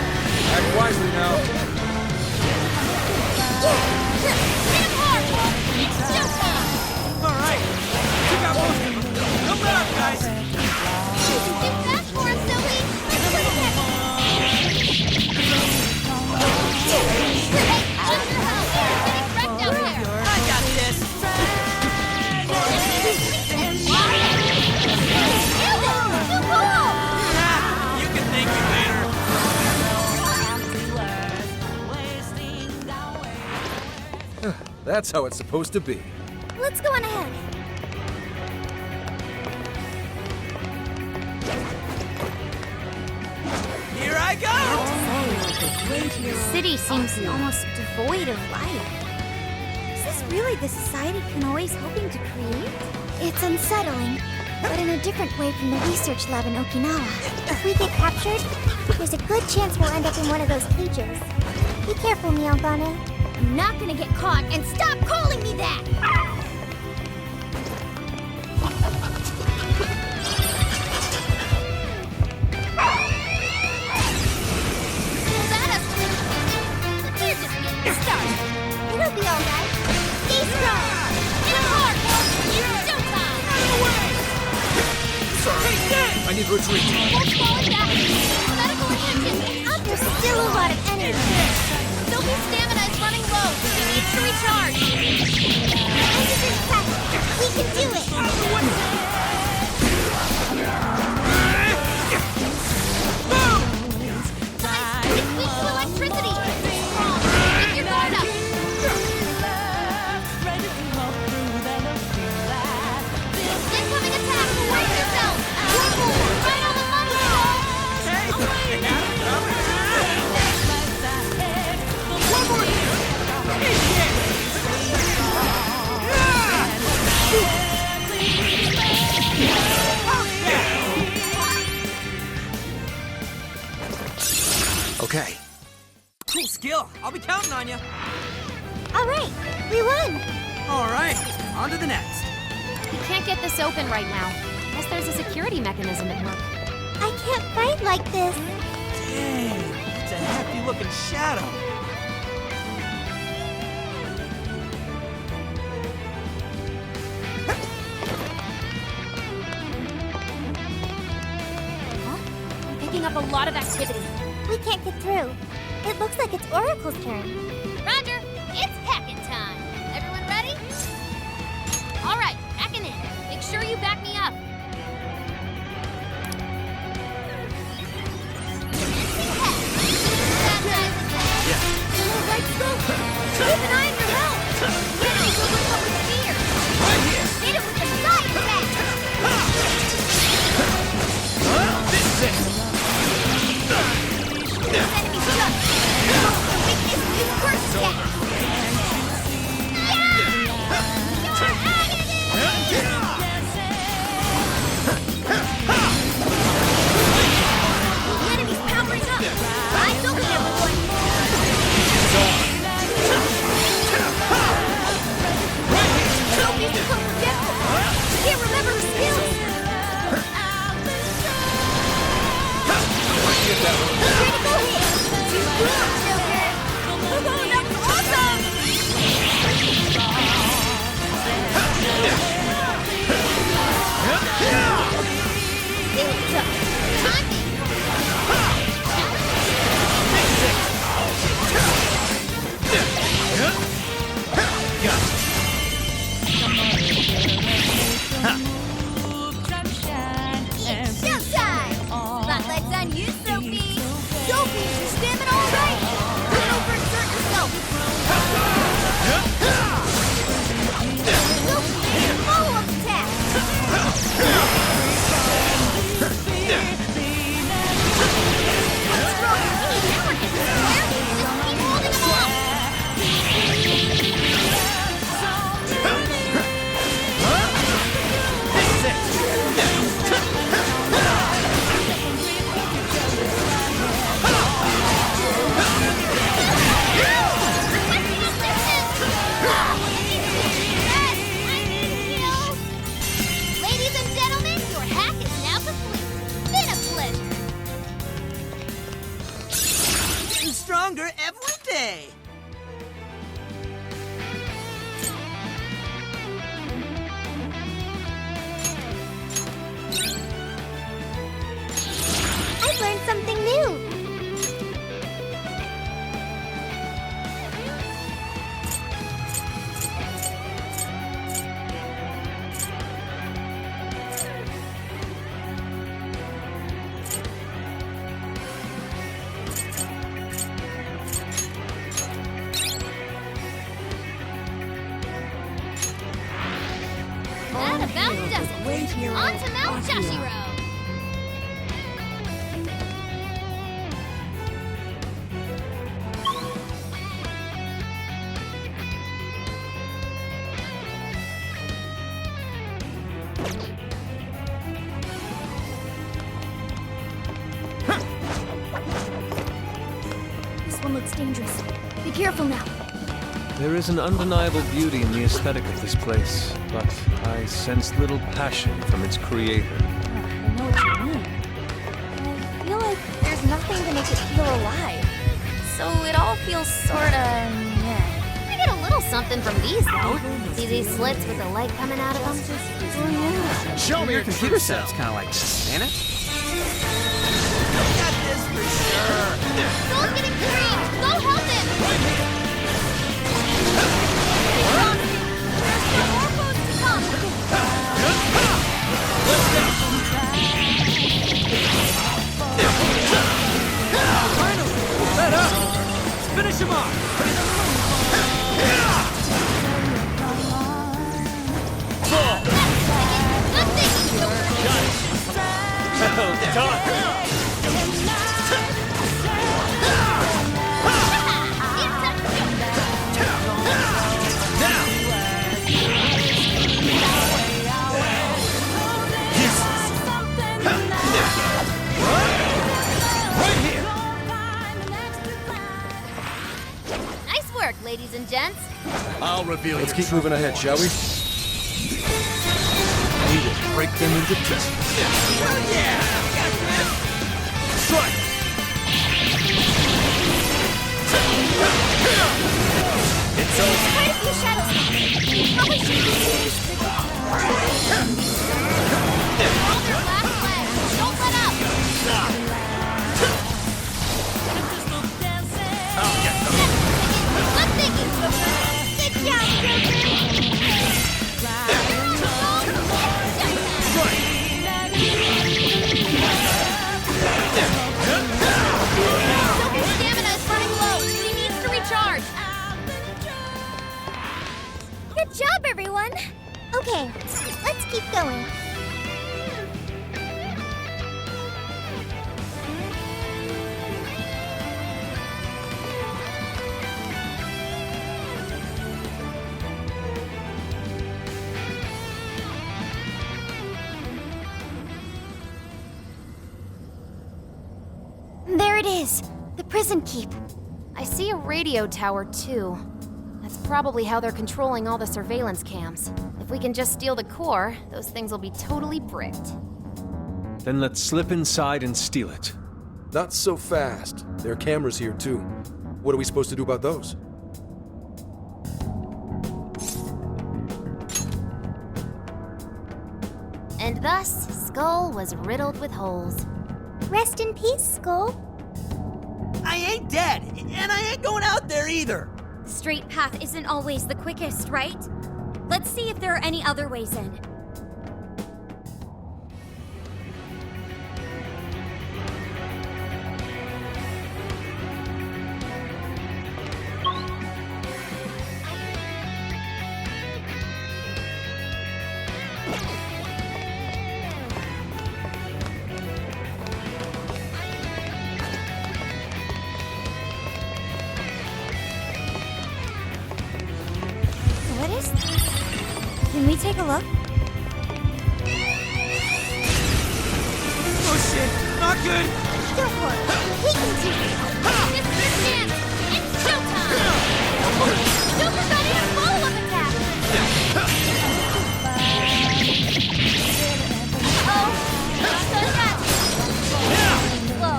Act wisely now. All right, you got most of them. Don't let up, guys. Too fast for us, Zoe. Let's put it in. I got this. You can thank me later. That's how it's supposed to be. Let's go on ahead. Here I go. The city seems almost devoid of life. Is this really the society Konoe's hoping to create? It's unsettling, but in a different way from the research lab in Okinawa. If we get captured, there's a good chance we'll end up in one of those cages. Be careful, Miyagane. I'm not gonna get caught, and stop calling me that! We're just getting started. It'll be alright. Stay strong. Get hard, it's showtime. Sorry. I need to retreat. Won't falling back. Medical attention. There's still a lot of energy. Sophie's stamina is running low. She needs to recharge. We can do it. Guys, it's weak to electricity. Keep your guard up. Incoming attack. Brace yourself. Right on the money. One more. Okay. Cool skill. I'll be counting on you. Alright, we won. All right, on to the next. We can't get this open right now. Guess there's a security mechanism at work. I can't fight like this. Dang, it's a hefty-looking shadow. I'm picking up a lot of activity. We can't get through. It looks like it's Oracle's turn. Roger, it's hacking time. Everyone ready? All right, hacking in. Make sure you back me up. Let's go. Keep an eye on your health. Get it with fear. Hit it with the side attack. This is it. This enemy's stuck. Weakness is burst attack. The enemy's powering up. Eyes open, everyone. Sophie's become forgetful. She can't remember her skills. Critical hit. Too good, Joker. Oh, that was awesome. Timing. Showtime! Spotlight's on you, Sophie! stronger every day. I've learned something new. That about does it. On to Mount Joshiro. This one looks dangerous. Be careful now. There is an undeniable beauty in the aesthetic of this place, but I sense little passion from its creator. I know what you mean. I feel like there's nothing to make it feel alive. So it all feels sorta meh. I get a little something from these, though. See these slits with the light coming out of them? Oh, yeah. Show me your computer setup's kind of like Santa. I got this for sure. Soul's getting creamed! Go help him! There's more foes to come! Finally! Let up! Let's finish him off! Well done! Nice work, ladies and gents. I'll reveal. Let's keep moving ahead, shall we? We will break them into pieces. Hell yeah! Got this! Strike! It's over. Quite a few shadows. Probably should use Hold your last leg. Don't let up. I'll get them. Good thinking, Joker. Good job, Joker. Joker's stamina is running low. He needs to recharge. Good job, everyone. Okay, let's keep going. There it is. The prison keep. I see a radio tower, too. That's probably how they're controlling all the surveillance cams. If we can just steal the core, those things will be totally bricked. Then let's slip inside and steal it. Not so fast. There are cameras here, too. What are we supposed to do about those? And thus, Skull was riddled with holes. Rest in peace, Skull. I ain't dead, and I ain't going out there either. The straight path isn't always the quickest, right? Let's see if there are any other ways in. What is this? Can we take a look? Oh shit, not good. Go for it. We can do it. This is your chance! It's showtime! Joker got in a follow-up attack! Uh-oh! Not done yet! Whoa.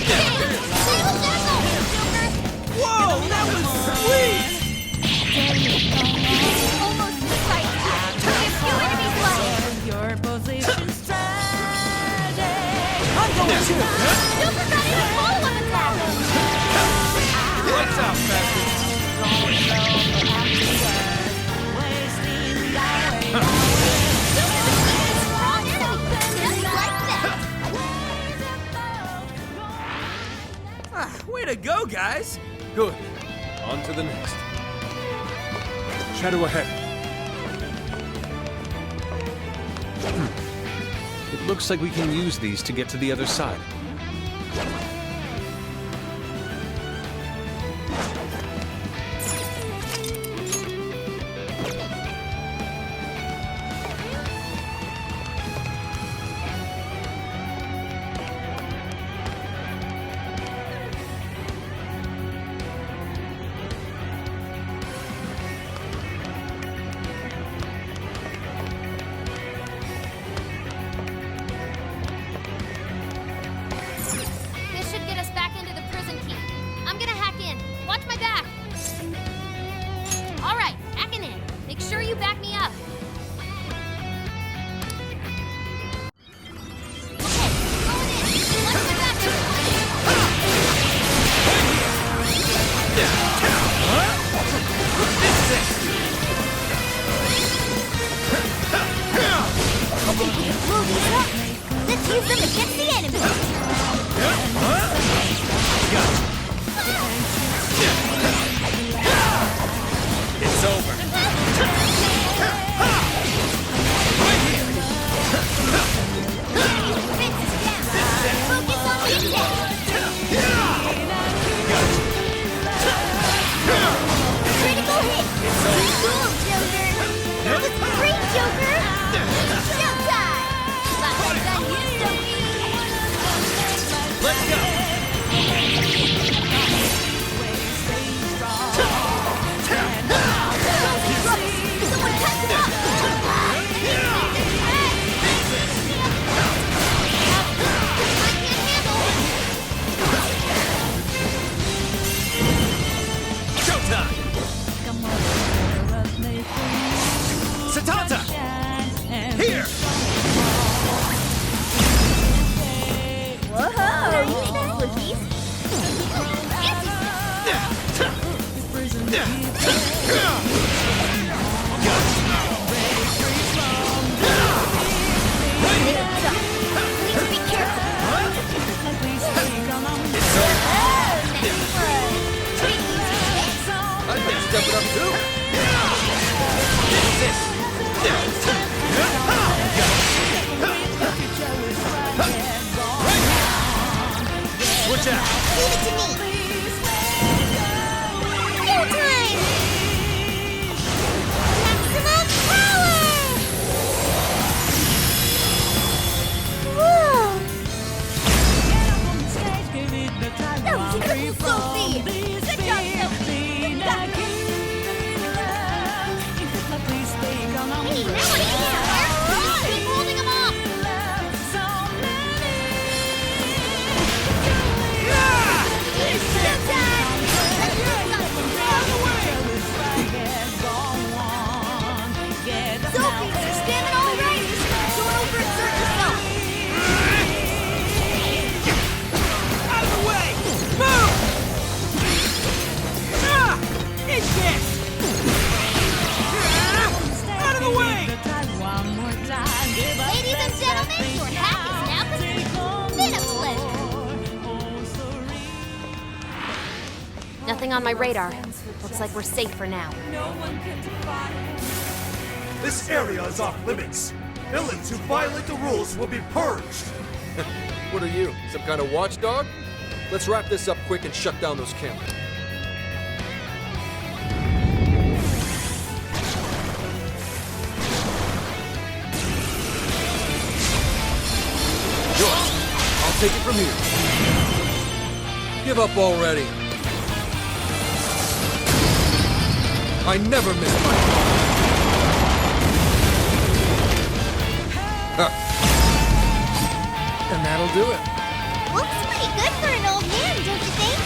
Hey, stay with Dazzle, Joker! Way to go, guys! Good. On to the next. Shadow ahead. It looks like we can use these to get to the other side. This should get us back into the prison key. I'm gonna hack in. Watch my back. All right, hacking in. Make sure you back me up. Let's use them against the enemy. It's over. Focus on the attack. Critical hit. Cool, Joker. That was great, Joker. Showtime. Lots on you, Sophie. Let's go! Someone cut him up. Showtime! Satanta! Here! Whoa, you fast lookies. Please be careful. I'd like to step it up too. Switch out! Leave it to me. Showtime! Maximum power! Whoa! That was incredible, Sophie! Good job, Sophie! You got this! Hey, now what do you have? Keep holding them off. Sophie, you're standing all right! Don't overexert yourself! Out of the way! Move! Ah! Eat this! Ah! Out of the way! Ladies and gentlemen, your hack is now complete. Been a pleasure. Nothing on my radar. Looks like we're safe for now. This area is off limits. Villains who violate the rules will be purged. What are you, some kind of watchdog? Let's wrap this up quick and shut down those cameras. Yours. I'll take it from here. Give up already. I never miss my call. And that'll do it. Looks pretty good for an old man, don't you think?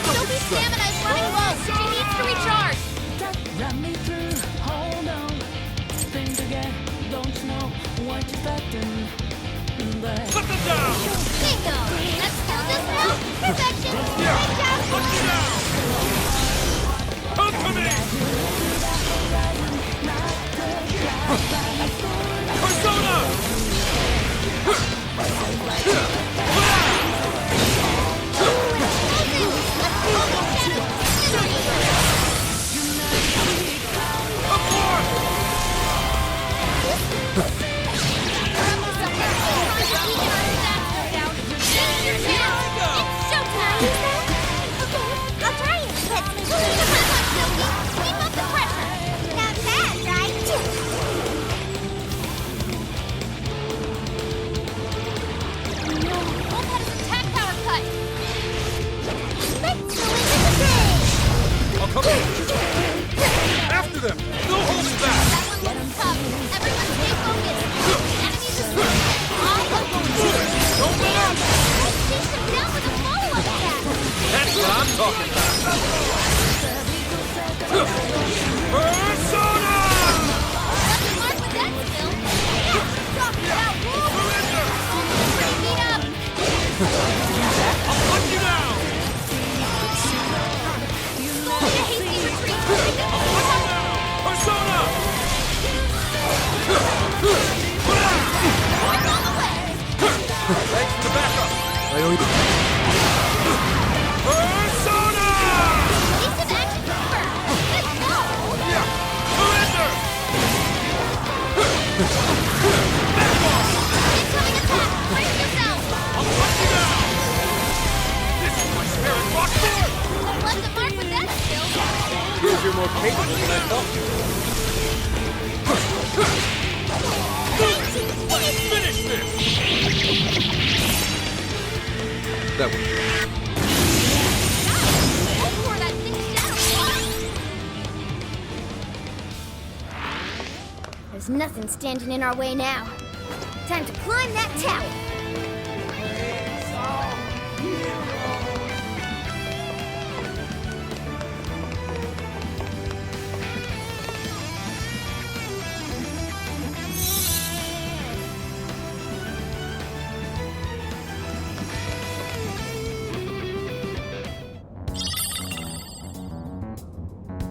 Sophie's stamina is running low. She needs to recharge. Run me through, hold on. Things again, don't you know what you're expecting? Put them down! Bingo! That's still just out. Perfection! Great job! Come in! I'll come in. After them! No holding back! Everyone stay focused. Enemies are all over. Don't let up! Let's chase them down with a follow-up attack. That's what I'm talking about! Persona! Doesn't mark with that skill. Drop it out. Pretty beat up. I'll hunt you down! Hasty retreat. Persona! Thanks for the backup! I owe you. Persona! Piece of action confirmed. Let's go. Surrender! Incoming attack. Brace yourself. I'll hunt you down! This is my spirit Rockford! Left a mark with that skill. Here's your more capable than I thought. Finish this! That one. Pour that thing down. There's nothing standing in our way now. Time to climb that tower.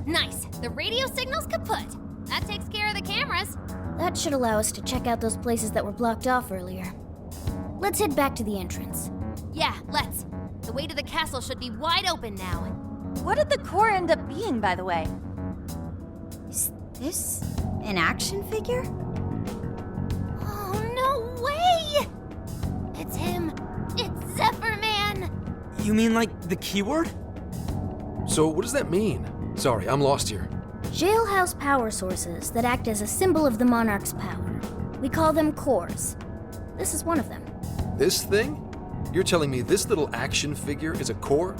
Nice. The radio signal's kaput. That takes care of the cameras. That should allow us to check out those places that were blocked off earlier. Let's head back to the entrance. Yeah, let's. The way to the castle should be wide open now. What did the core end up being, by the way? Is this an action figure? Oh, no way! It's him. It's Zephyr Man. You mean like the keyword? So what does that mean? Sorry, I'm lost here. Jailhouse power sources that act as a symbol of the Monarch's power. We call them cores. This is one of them. This thing? You're telling me this little action figure is a core?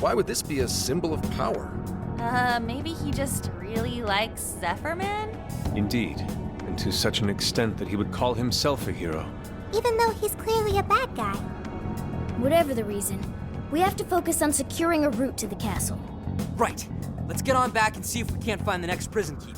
Why would this be a symbol of power? Maybe he just really likes Zephyr Man? Indeed, and to such an extent that he would call himself a hero. Even though he's clearly a bad guy. Whatever the reason, we have to focus on securing a route to the castle. Right. Let's get on back and see if we can't find the next prison keep.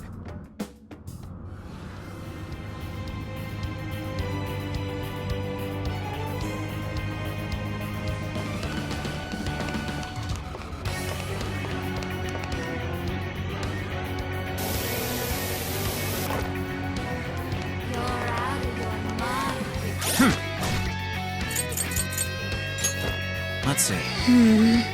Let's see.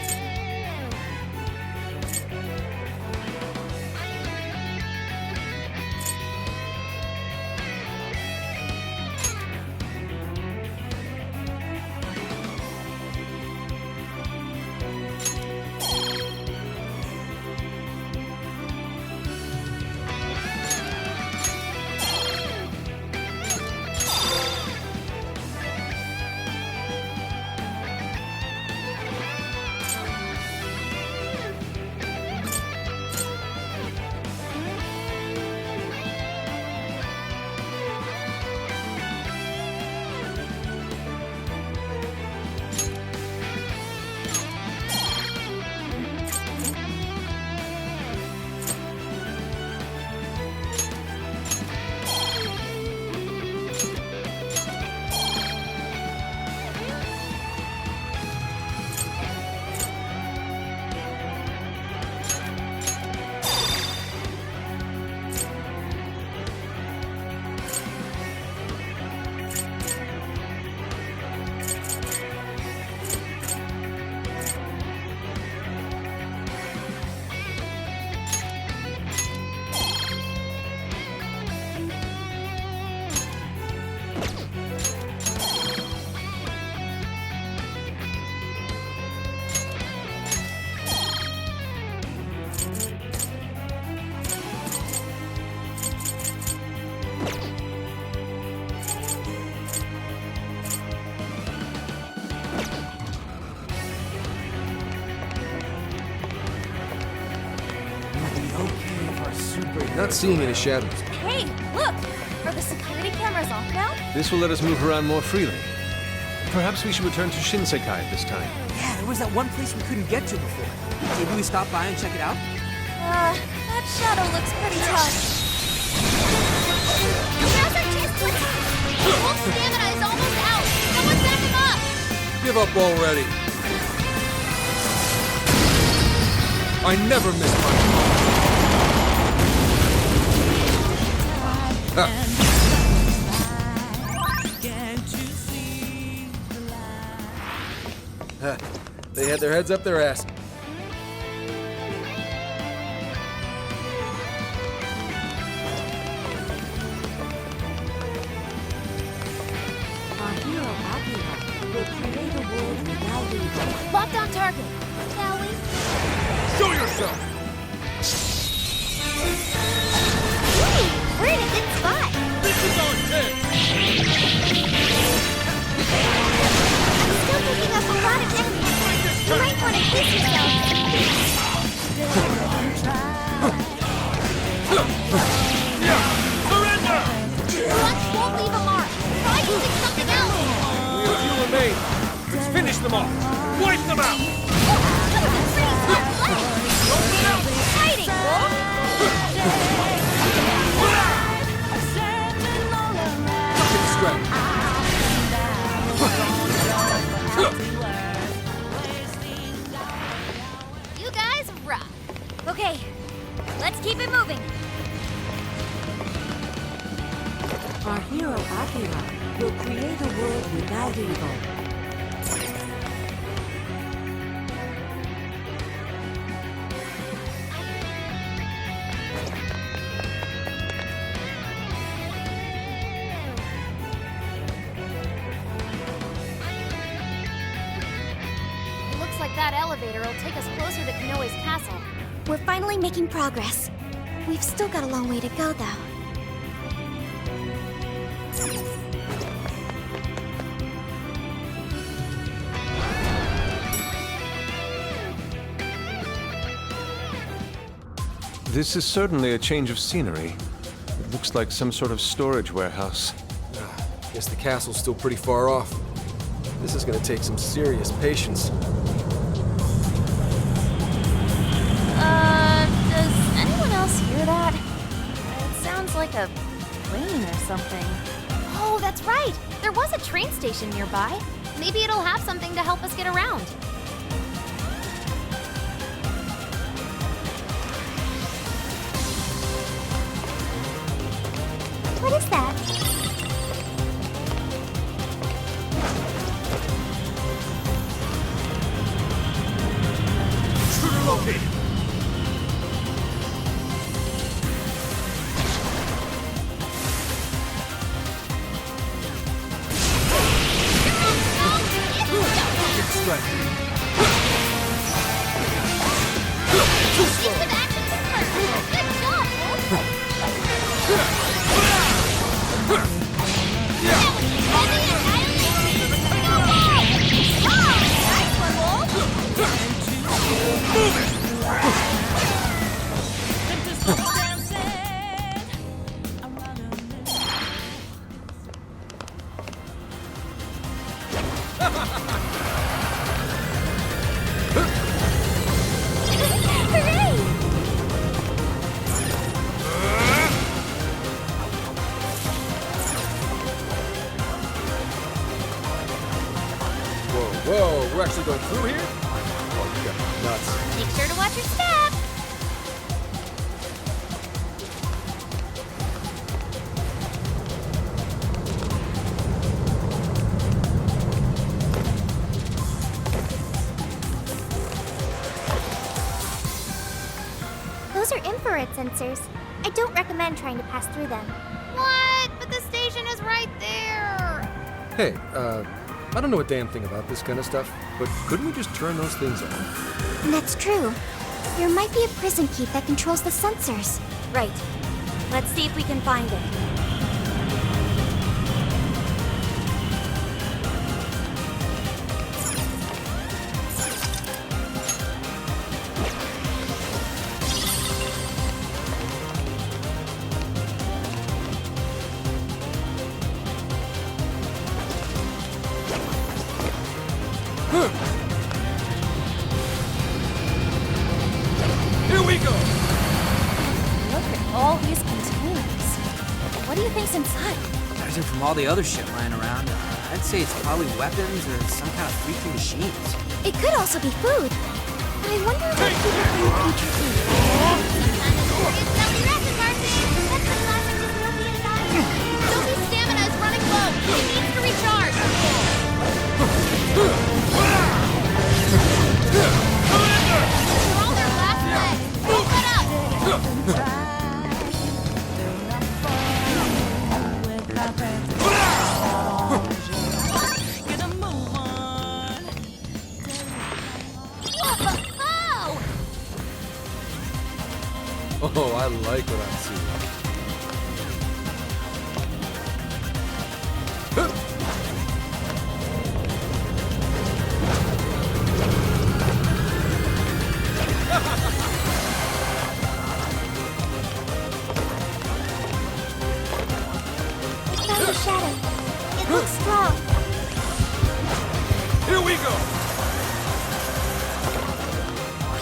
not seeing any shadows. Hey, look! Are the security cameras off now? This will let us move around more freely. Perhaps we should return to Shinsekai at this time. Yeah, there was that one place we couldn't get to before. Maybe we stop by and check it out? That shadow looks pretty tough. Now's our chance to attack! The wolf's stamina is almost out! Someone back him up! Give up already. I never miss my They had their heads up their ass. Our hero Akira will create a world without evil. Locked on target. Shall we? Show yourself! We're in a good spot. This is our chance! I'm still picking up a lot of enemies. You might want to kiss yourself. Surrender! Lunch won't leave a mark. Try using something else. We have few remain. Let's finish them off. Wipe them out. That was a pretty tough fight. Fighting, wolf. Get strapped. You guys rock. Okay, let's keep it moving. Our hero Akira will create a world without evil. It looks like that elevator will take us closer to Konoe's castle. We're finally making progress. We've still got a long way to go, though. This is certainly a change of scenery. It looks like some sort of storage warehouse. Guess the castle's still pretty far off. This is gonna take some serious patience. Does anyone else hear that? It sounds like a plane or something. Oh, that's right. There was a train station nearby. Maybe it'll have something to help us get around. What is that? Shooter located! Instant action super! Good job, Wolf! That was heavy and violent! Go ball! Oh, nice one, Wolf! Move it! Whoa, we're actually going through here? Oh, you got nuts. Make sure to watch your step! Those are infrared sensors. I don't recommend trying to pass through them. What? But the station is right there! Hey, I don't know a damn thing about this kind of stuff, but couldn't we just turn those things off? That's true. There might be a prison key that controls the sensors. Right. Let's see if we can find it. Judging from all the other shit lying around, I'd say it's probably weapons or some kind of freaky machines. It could also be food. But I wonder what people bring future food. Sophie's stamina is running low. She needs to recharge. They're on their last legs. Don't let up. Oh, I like what I'm seeing. Found a shadow. It looks strong. Here we go!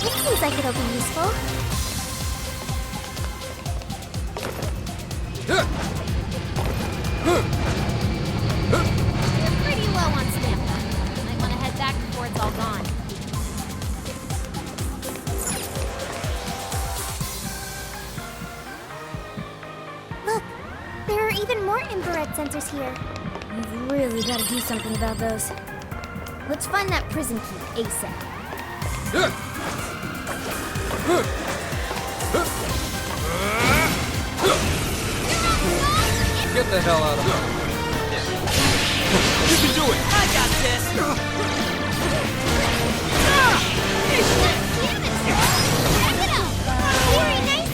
It seems like it'll be useful. You're pretty low on stamina. Might want to head back before it's all gone. Look, there are even more infrared sensors here. We've really got to do something about those. Let's find that prison key ASAP. Get the hell out of here. You can do it! I got this! Very nice,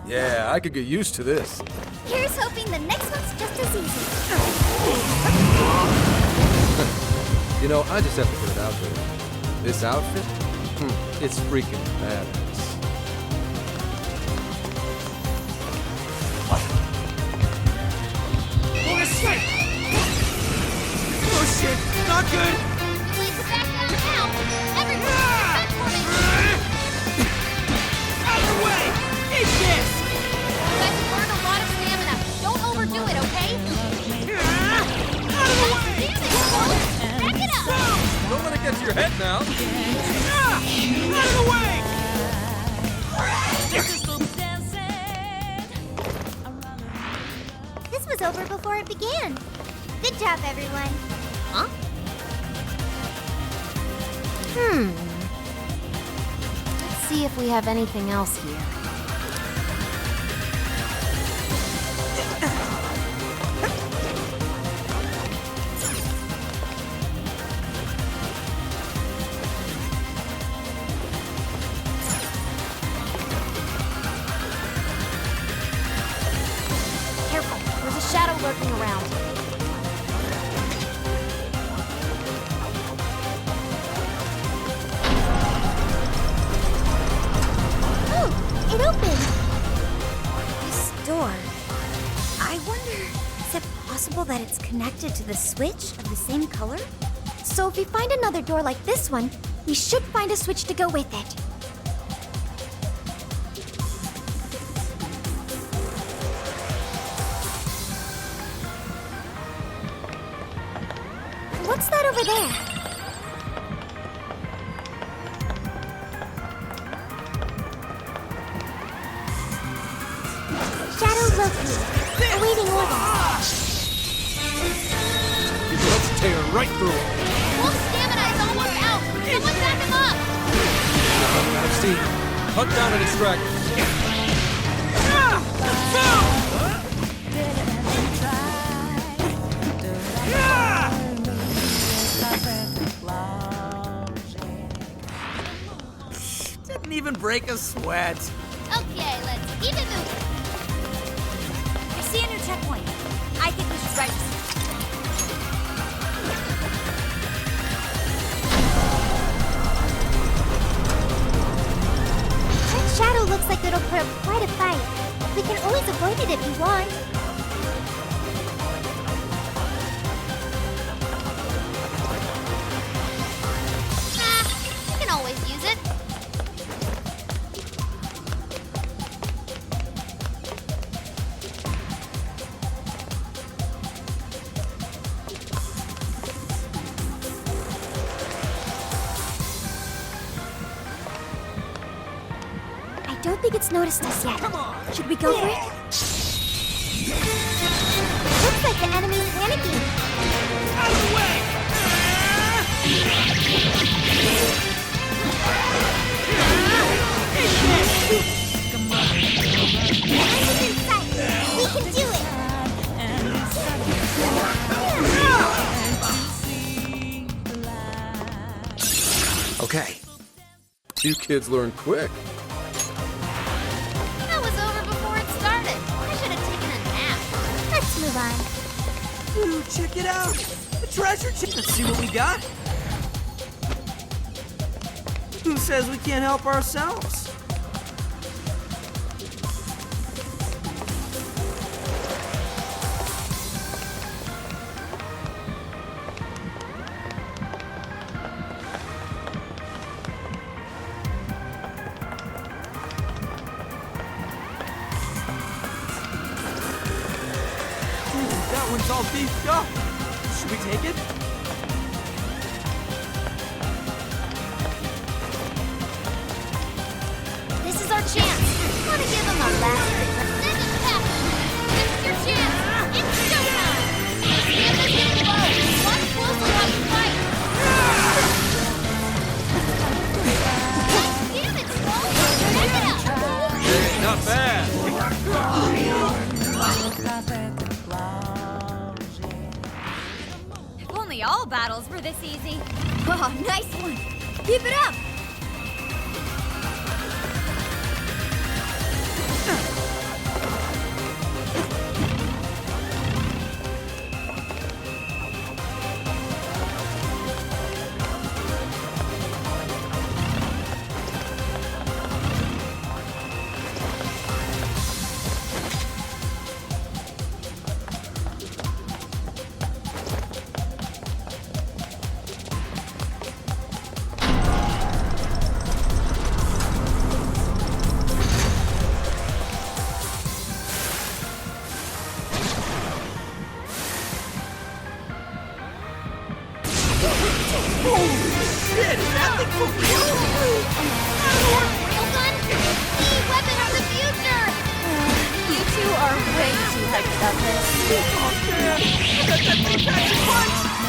Yeah, I could get used to this. Here's hoping the next one's just as easy. You know, I just have to put it out there. This outfit? It's freaking badass. Oh shit! Oh shit! Not good! Please get back down now. Everyone, Out of the way! Eat this! you guys have burned a lot of stamina. Don't overdo it, okay? Out of the way! Damn it, folks! Back it up! Don't let it get to your head now. Out of the way! This was over before it began. Good job, everyone. Huh? Let's see if we have anything else here. Careful, there's a shadow lurking around. Oh, it opened. This door. I wonder, is it possible that it's connected to the switch of the same color? So if we find another door like this one, we should find a switch to go with it. What's that over there? Shadow located. Awaiting orders. Let's tear right through it. Wolf's stamina is almost out. Someone back him up. Let's see. Hunt down and extract. Didn't even break a sweat. Okay, let's keep it moving. I see a new checkpoint. I think we should try this. That shadow looks like it'll put up quite a fight. We can always avoid it if you want. You can always use it. don't think it's noticed us yet. Come on! Should we go for it? Looks like the enemy's panicking. Out of the way! I'm inside. We can do it. Okay. You kids learn quick. That was over before it started. I should have taken a nap. Let's move on. Ooh, check it out! The treasure chest! Let's see what we got. Who says we can't help ourselves? That one's all beefed up. Should we take it? This is our chance. Want to give him a last this is happening. This is your chance. It's showtime. Stand this game low. Watch closely while you fight. Damn it, Skull. Check it out. Not bad. If only all battles were this easy. Oh, nice one. Keep it up.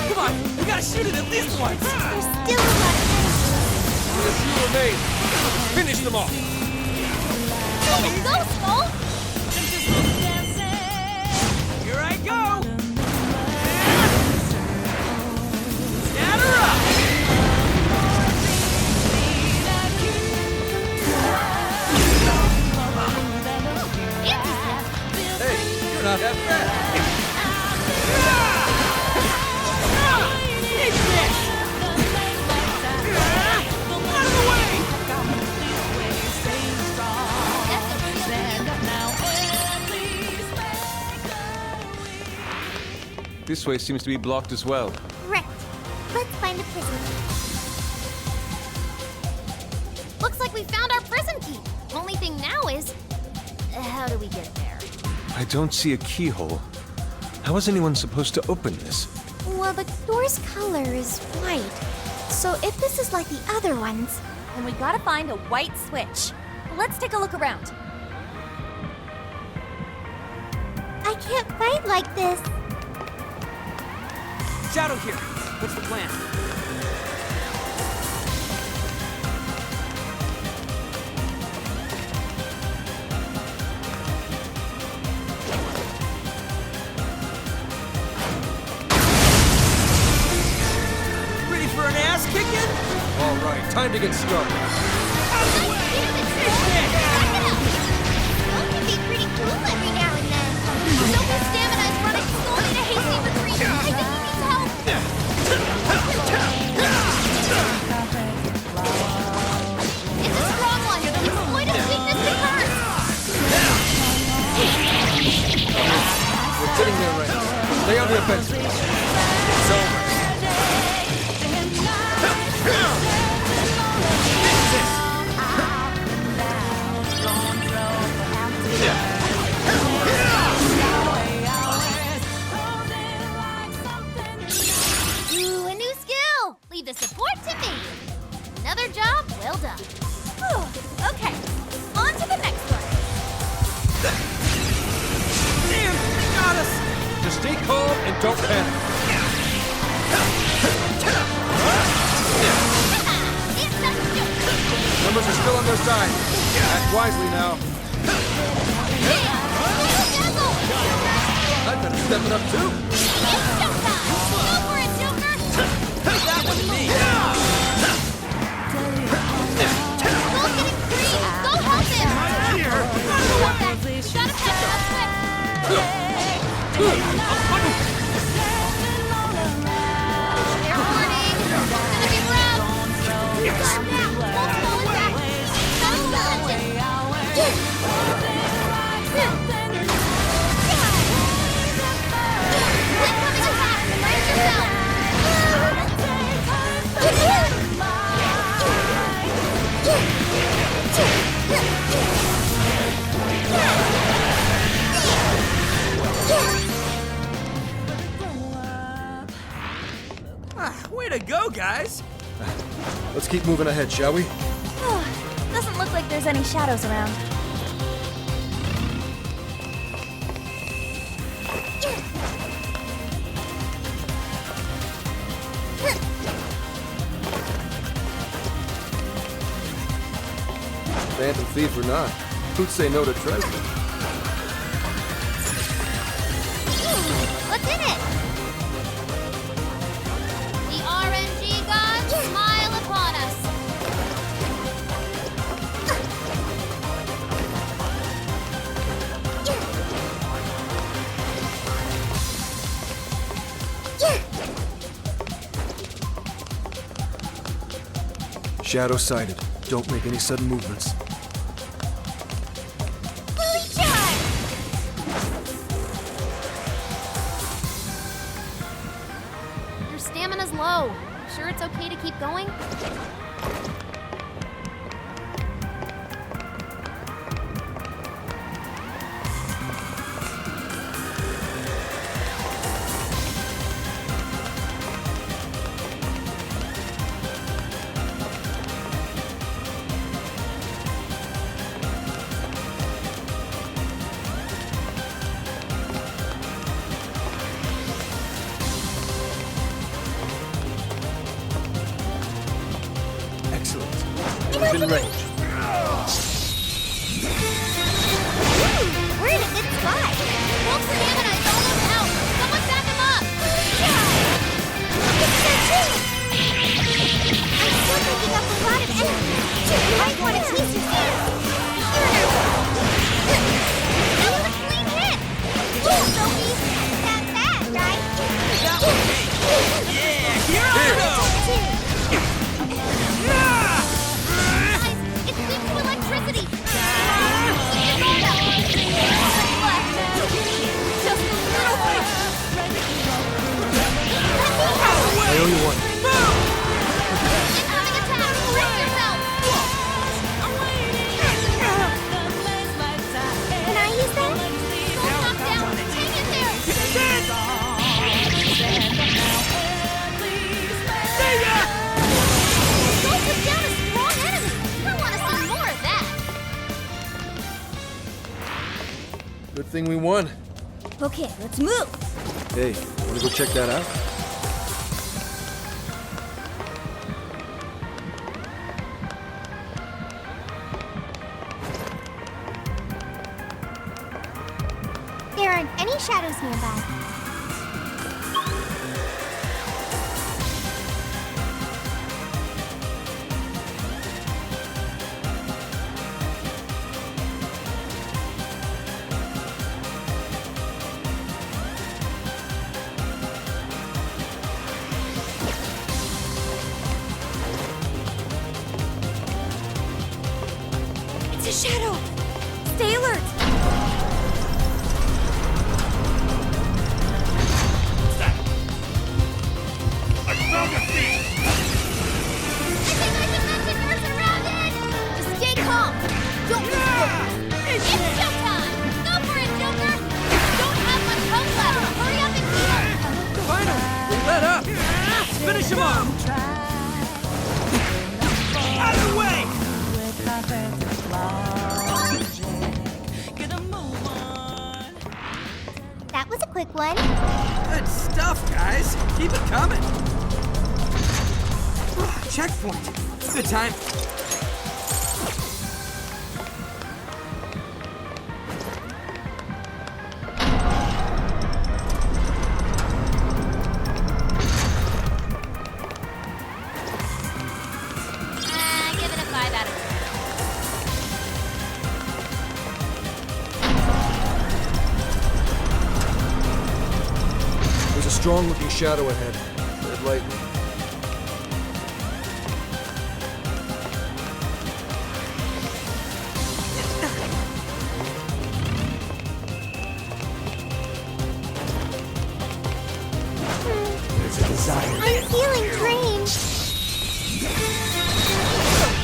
Come on, we gotta shoot it at least once! There's still a lot of enemies. A few remain. Finish them off. Go, Skull. Here I go! Scatter up! Hey, you're not that bad. This way seems to be blocked as well. Right. Let's find a prison. Looks like we found our prison key. Only thing now is, how do we get there? I don't see a keyhole. How is anyone supposed to open this? Well, the door's color is white. So if this is like the other ones... And we gotta find a white switch. Let's take a look around. I can't fight like this. Shadow here. What's the plan? Ready for an ass kicking? All right, time to get started. Skull can be pretty cool every now and then. Sophie's stamina is running slowly to hasty retreat. I think he needs help. It's a strong one. Exploit his weakness to curse. We're getting there right now. Stay on the offensive. It's over. Ooh, a new skill. Leave the support to me. Another job well done. Whew. Okay, on to Don't panic. Numbers are still on their side. Act wisely now. I better step it up too. That was me. Go help him! Gotta catch up quick! Fair warning! It's gonna be rough! Now, won't fall back! Gotta challenge him! Incoming attack! Brace yourself! Way to go, guys! Let's keep moving ahead, shall we? Doesn't look like there's any shadows around. Phantom thief or not, who'd say no to treasure? What's in it? The RNG gods smile upon us. Shadow sighted. Don't make any sudden movements. Your stamina's low. Sure it's okay to keep going? Within range. We're in a good spot. Wolf's stamina is almost out. Someone back him up. I'm still picking up a lot of energy. You might want to tease yourself. That was a clean hit. Yeah, Sophie. Not bad, right? Yeah, here I go! It's weak to electricity. I owe you one. Incoming attack. Brace yourself. Can I use that? Full knockdown. Hang in there. Go put down a strong enemy. I want to see more of that. Good thing we won. Okay, let's move. Hey, wanna go check that out? There aren't any shadows nearby. It's a shadow! Stay alert! Just stay calm. Don't move forward. It's showtime. Go for it, Joker. Don't have much health left. Hurry up and heal. Finally! We let up! Finish him off! Out of the way! That was a quick one. Good stuff, guys. Keep it coming. Checkpoint. Good time. Give it a 5 out of 10. There's a strong-looking shadow ahead. Tread lightly. There's a desire. I'm feeling drained.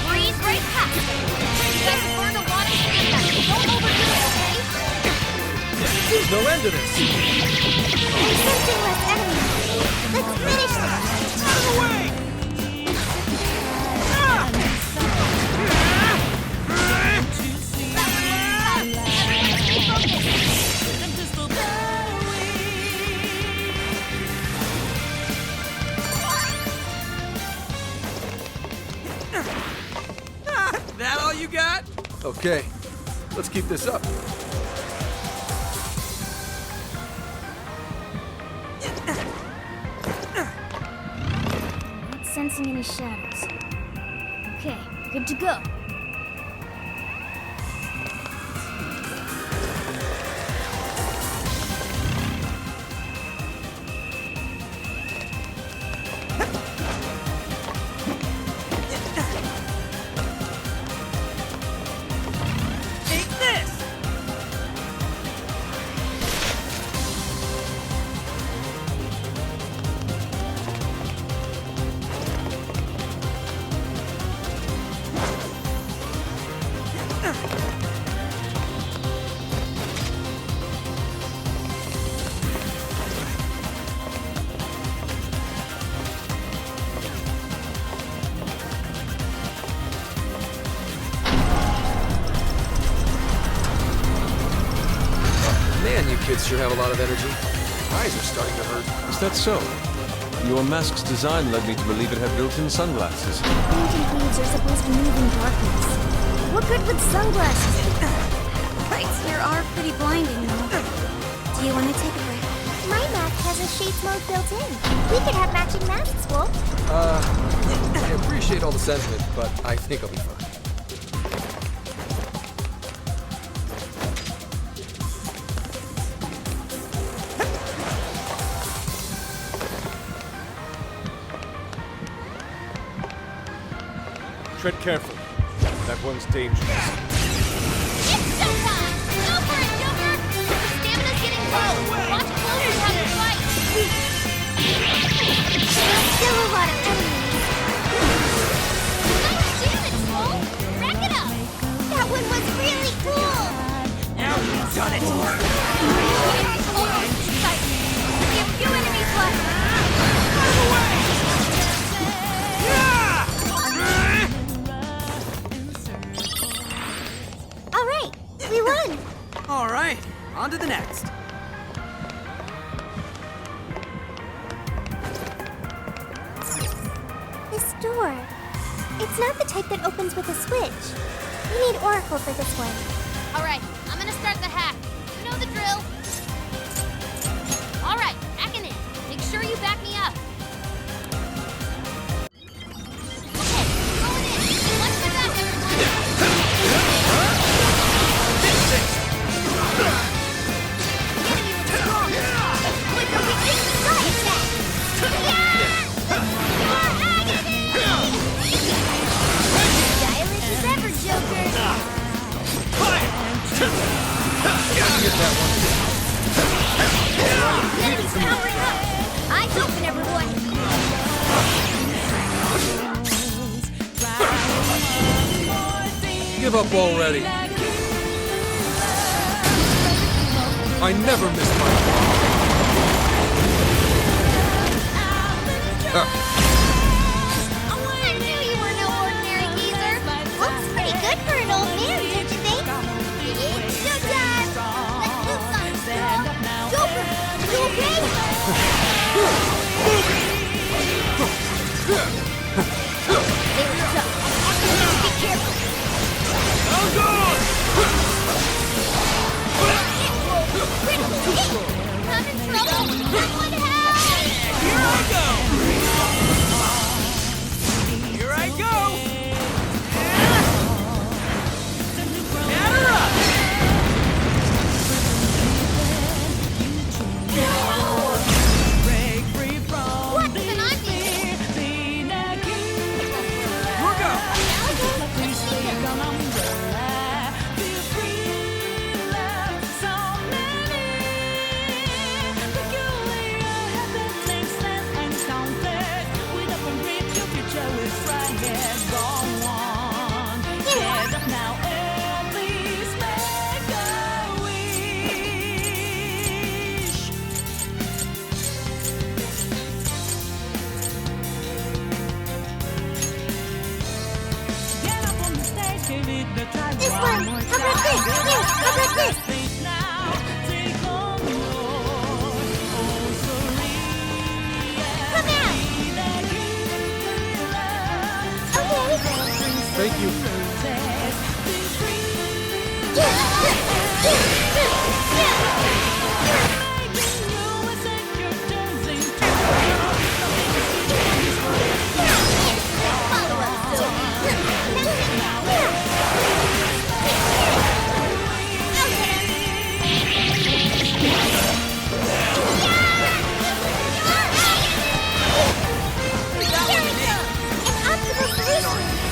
Breeze right past it. You guys have learned a lot of things. Don't overdo it, okay? There's no end to this. I'm sensing less enemies. Let's finish this. Out of the way! That all you got? Okay, let's keep this up. Not sensing any shadows. Okay, good to go. Take this! Man, you kids sure have a lot of energy. Eyes are starting to hurt. Is that so? Your mask's design led me to believe it had built-in sunglasses. Phantom thieves are supposed to move in darkness. What good would sunglasses do? Lights here are pretty blinding, though. Do you want to take a break? My mask has a shades mode built in. We could have matching masks, Wolf. I appreciate all the sentiment, but I think I'll be fine. Tread carefully. That one's dangerous. It's showtime! Go for it, Joker! Your stamina's getting low. Watch close and have a fight. There's still a lot of enemies. Nice damage, Wolf! Rack it up! That one was really cool. Now you've done it! Hold on, tight. We have few enemies left. All right, we won. All right, on to the next. This door. It's not the type that opens with a switch. We need Oracle for this one. All right, I'm gonna start the hack. You know the drill. All right, hacking in. Make sure you back me up. Okay, going in. Watch my back, everyone. The enemy looks strong. Quicker, we take the side attack. Stylish as ever, Joker. Get that one. The enemy's powering up. Eyes open, everyone. Give up already. I never miss my I knew you were no ordinary geezer. Looks pretty good for an old man, don't you think? It's showtime. Let's do something, girl. Joker, you okay?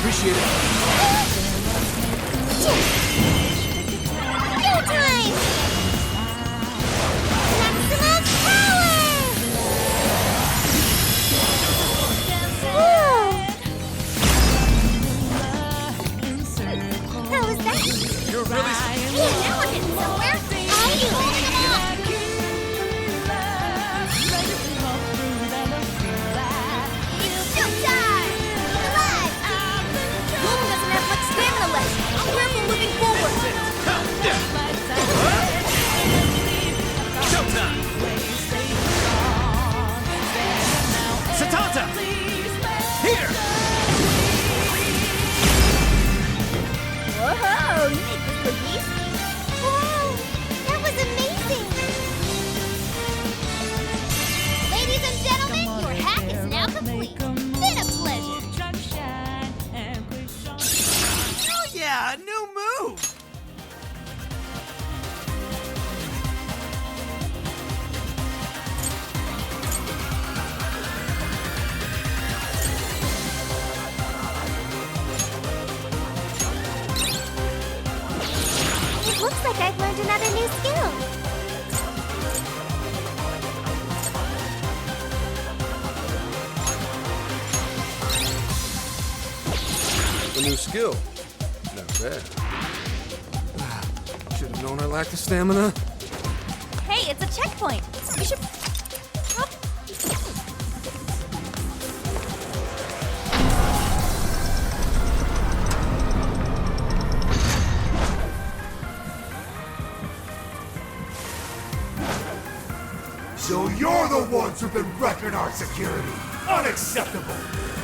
Appreciate it. Showtime! Maximum power! Whoa! How was that? You're really... Yeah, now we're getting somewhere. Are you holding them off? It's showtime! Alive! Bloom doesn't have much stamina left. Where we're moving forward. Showtime! Satanta! Here! Whoa, you make this look easy. Wow, that was amazing. Ladies and gentlemen, your hack is now complete. Been a pleasure. Oh yeah, a new move! It looks like I've learned another new skill. A new skill. Not bad. Should have known I lacked the stamina. Hey, it's a checkpoint. We should. So you're the ones who've been wrecking our security. Unacceptable.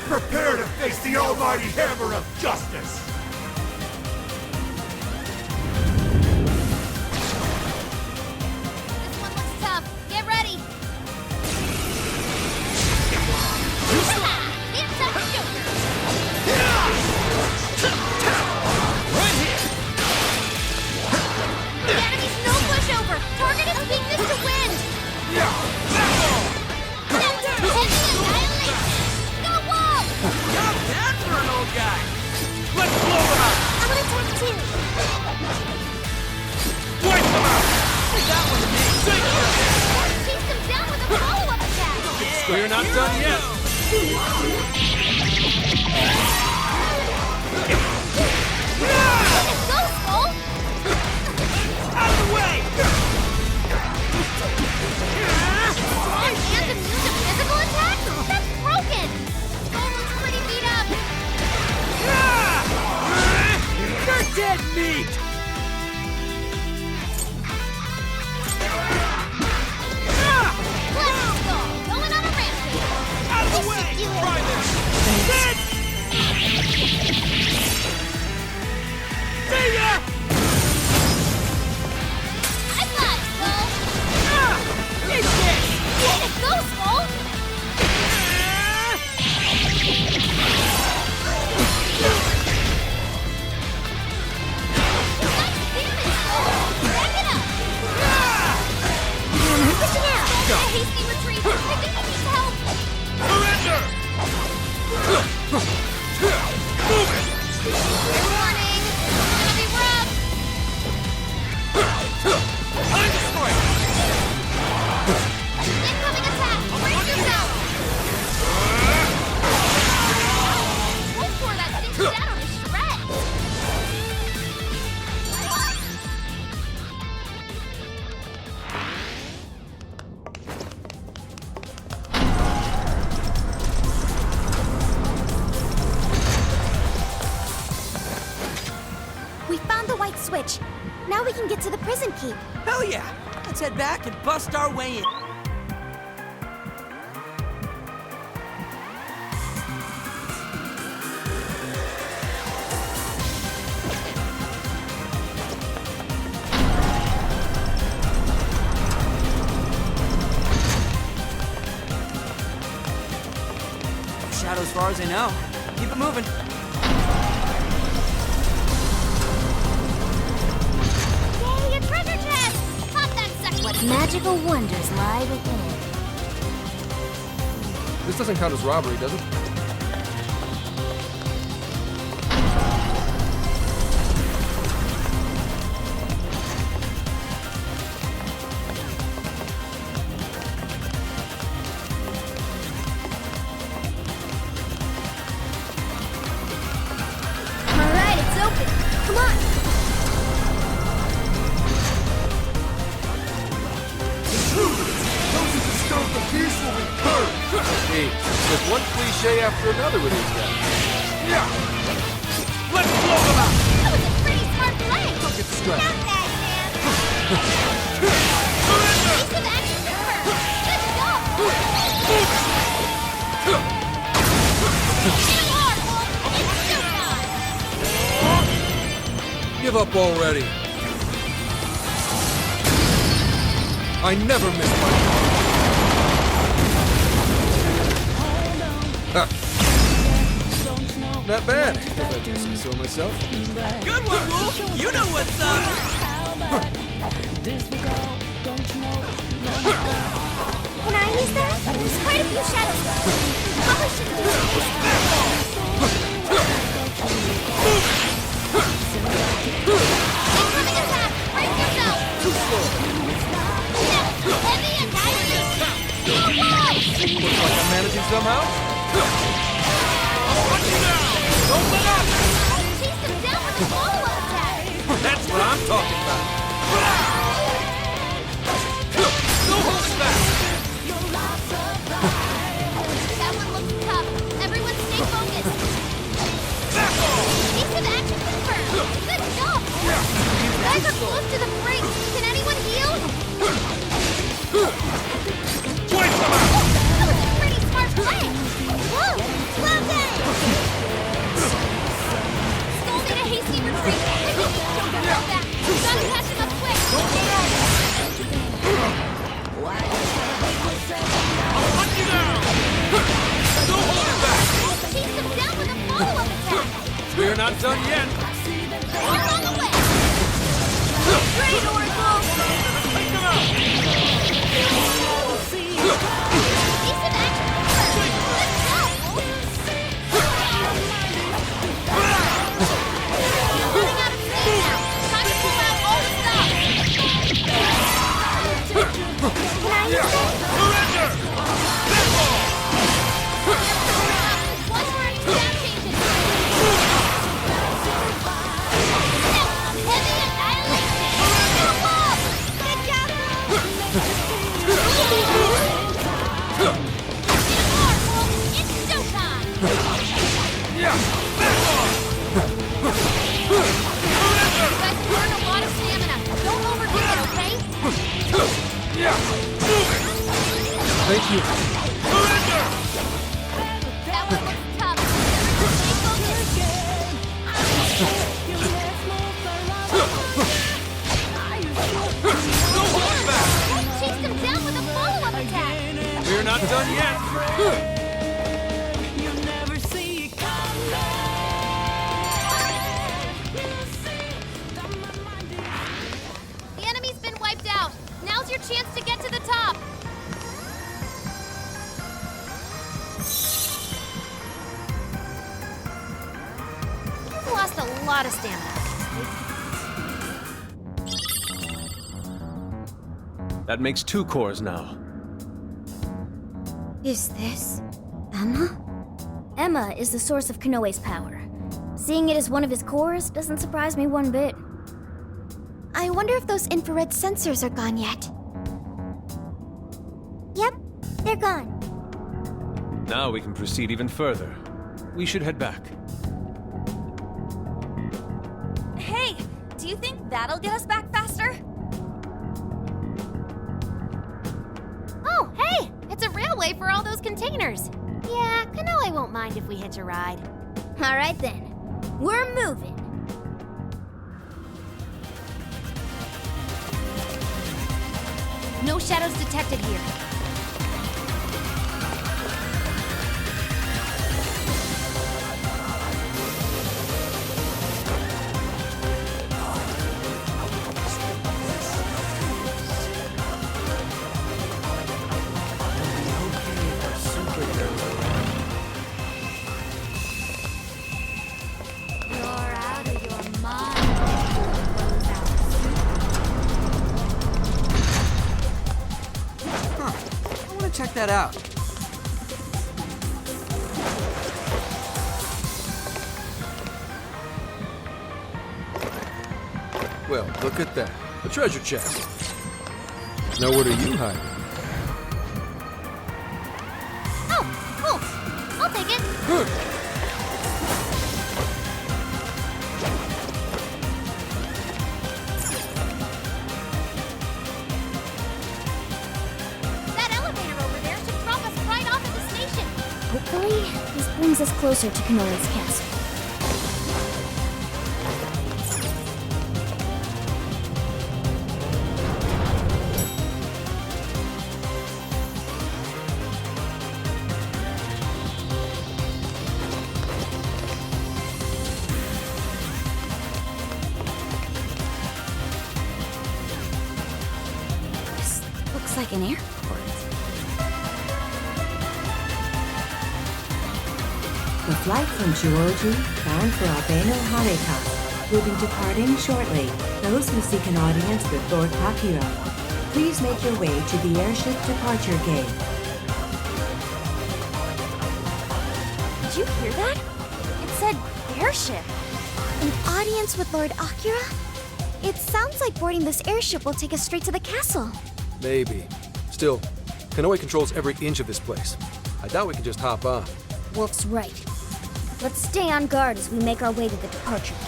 Prepare to face the almighty hammer of justice. This one looks tough. Get ready. It's a joker. Right here! The enemy's no pushover. Target his weakness to win. Not bad for an old guy! Let's blow him out! I want to talk too. Wipe him out! That was me! Chase him down with a follow-up attack. We're not done yet. Go, Skull! Out of the way! Strong and immune to physical attacks? That's broken! Skull looks pretty beat up. You're dead meat! Let's go! Going on a rampage! Out of the way! Try this! Dead! See ya! High five, Skull! Eat this! Way to go, Skull! Nice damage, Skull! Back it up! Pushing out. A hasty retreat! I think he needs help! Surrender! Move it! Warning! It's gonna be rough! Time to strike! Incoming attack! Brace yourself! Roll for that thing shadow to shreds! We found the white switch. Now we can get to the prison keep. Hell yeah! Let's head back and bust our way in. far as I know. Keep it moving. Yay, a treasure chest! Pop that sucker! What magical wonders lie within? This doesn't count as robbery, does it? Alright, it's open. Come on! Those who disturb the peace will be burned! Hey, there's one cliche after another with these guys. Yeah! Let's blow them out! That was a pretty smart play! Don't get distracted. Not bad, man! Piece of action confirmed! Good job! Hit him hard, Wolf! It's showtime! Give up already. I never miss my mark. Not bad, if I do say so myself. Good one, Wolf! You know what's up! Can I use that? There's quite a few shadows. Probably should use incoming attack! Brace yourself! Too slow. Heavy and icy! Looks like I'm managing somehow. Don't let up! Chase them down with a follow-up attack! That's what I'm talking about. No holding back. That one looks tough. Everyone stay focused. Piece of action confirmed. Good job. You guys are close to the brink. Can anyone heal? Wipe them out! That was a pretty smart play. Whoa! Slow down! Skull made a hasty retreat. Go back. Gotta catch him up quick. I'll hunt you down! No holding back! Chase them down with a follow-up attack. We're not done yet. We're on the way. Great, Oracle. Take them out! Piece of action confirmed. Good job, Wolf. You're running out of steam now. Time to pull out all the stops. Can I use that? Surrender! Watch for any sound changes. Heavy annihilation. Go up! Good job. Hit him hard, Wolf. It's showtime. Yeah! Back off! You guys have burned a lot of stamina. Don't overdo it, okay? Yeah! Move it! Thank you. Surrender! That one looks tough. Stay focused. No holding back! Chase them down with a follow-up attack. We're not done yet. The enemy's been wiped out. Now's your chance to get to the top. You've lost a lot of stamina. That makes 2 cores now. Is this Emma? Emma is the source of Konoe's power. Seeing it as one of his cores doesn't surprise me one bit. I wonder if those infrared sensors are gone yet. Yep, they're gone. Now we can proceed even further. We should head back. Hey, do you think that'll get us back faster? Oh, hey! It's a railway for all those containers. Yeah, Konoe won't mind if we hitch a ride. All right then, we're moving. No shadows detected here. check that out. Well, look at that. A treasure chest. Now what are you hiding? Oh, cool. I'll take it. That elevator over there should drop us right off at the station. Hopefully, this brings us closer to Canola's castle. Looks like an airport. The flight from Georgie, bound for Albano Halekas, will be departing shortly. Those who seek an audience with Lord Akira, please make your way to the airship departure gate. Did you hear that? It said airship. An audience with Lord Akira? It sounds like boarding this airship will take us straight to the castle. Maybe. Still, Konoe controls every inch of this place. I doubt we can just hop on. Wolf's right. Let's stay on guard as we make our way to the departure gate.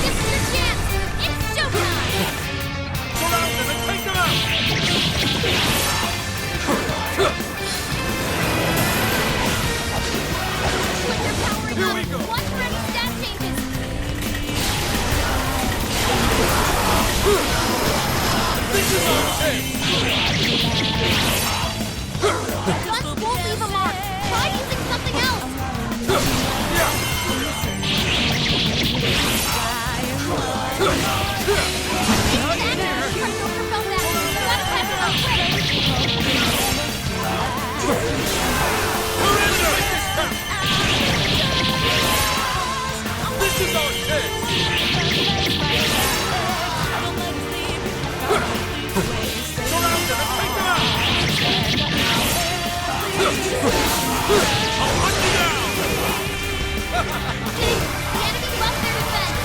This is your chance. It's showtime. Surround them and take them out! Here we go. Watch for any stat changes. This is our chance! Guns won't leave a mark. Try using something else. This is our chance! Surround them and take them out! I'll hunt you down! The enemy left their defense.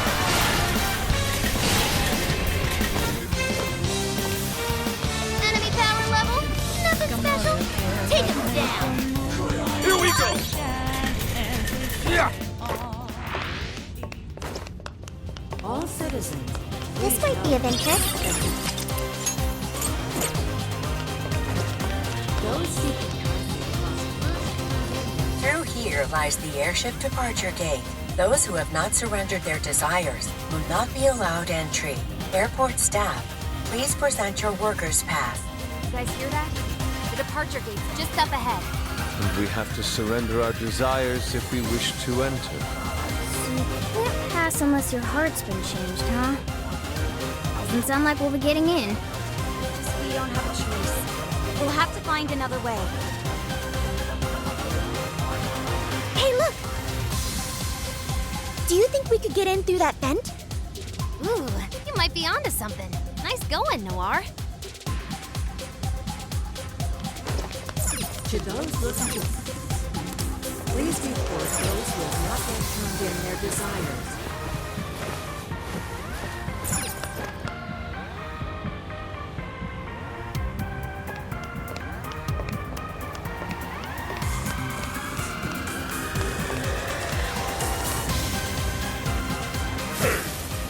Enemy power level? Nothing special. Take him down. Here we go! Yeah! All citizens, This might be of interest. those seeking Through here lies the airship departure gate. Those who have not surrendered their desires will not be allowed entry. Airport staff, please present your workers' pass. You guys hear that? The departure gate's just up ahead. And we have to surrender our desires if we wish to enter. So you can't pass unless your heart's been changed, huh? Doesn't sound like we'll be getting in. We don't have a choice. We'll have to find another way. Hey, look! Do you think we could get in through that vent? Ooh, you might be onto something. Nice going, Noir. To those looking to... Please report those who have not yet turned in their desires.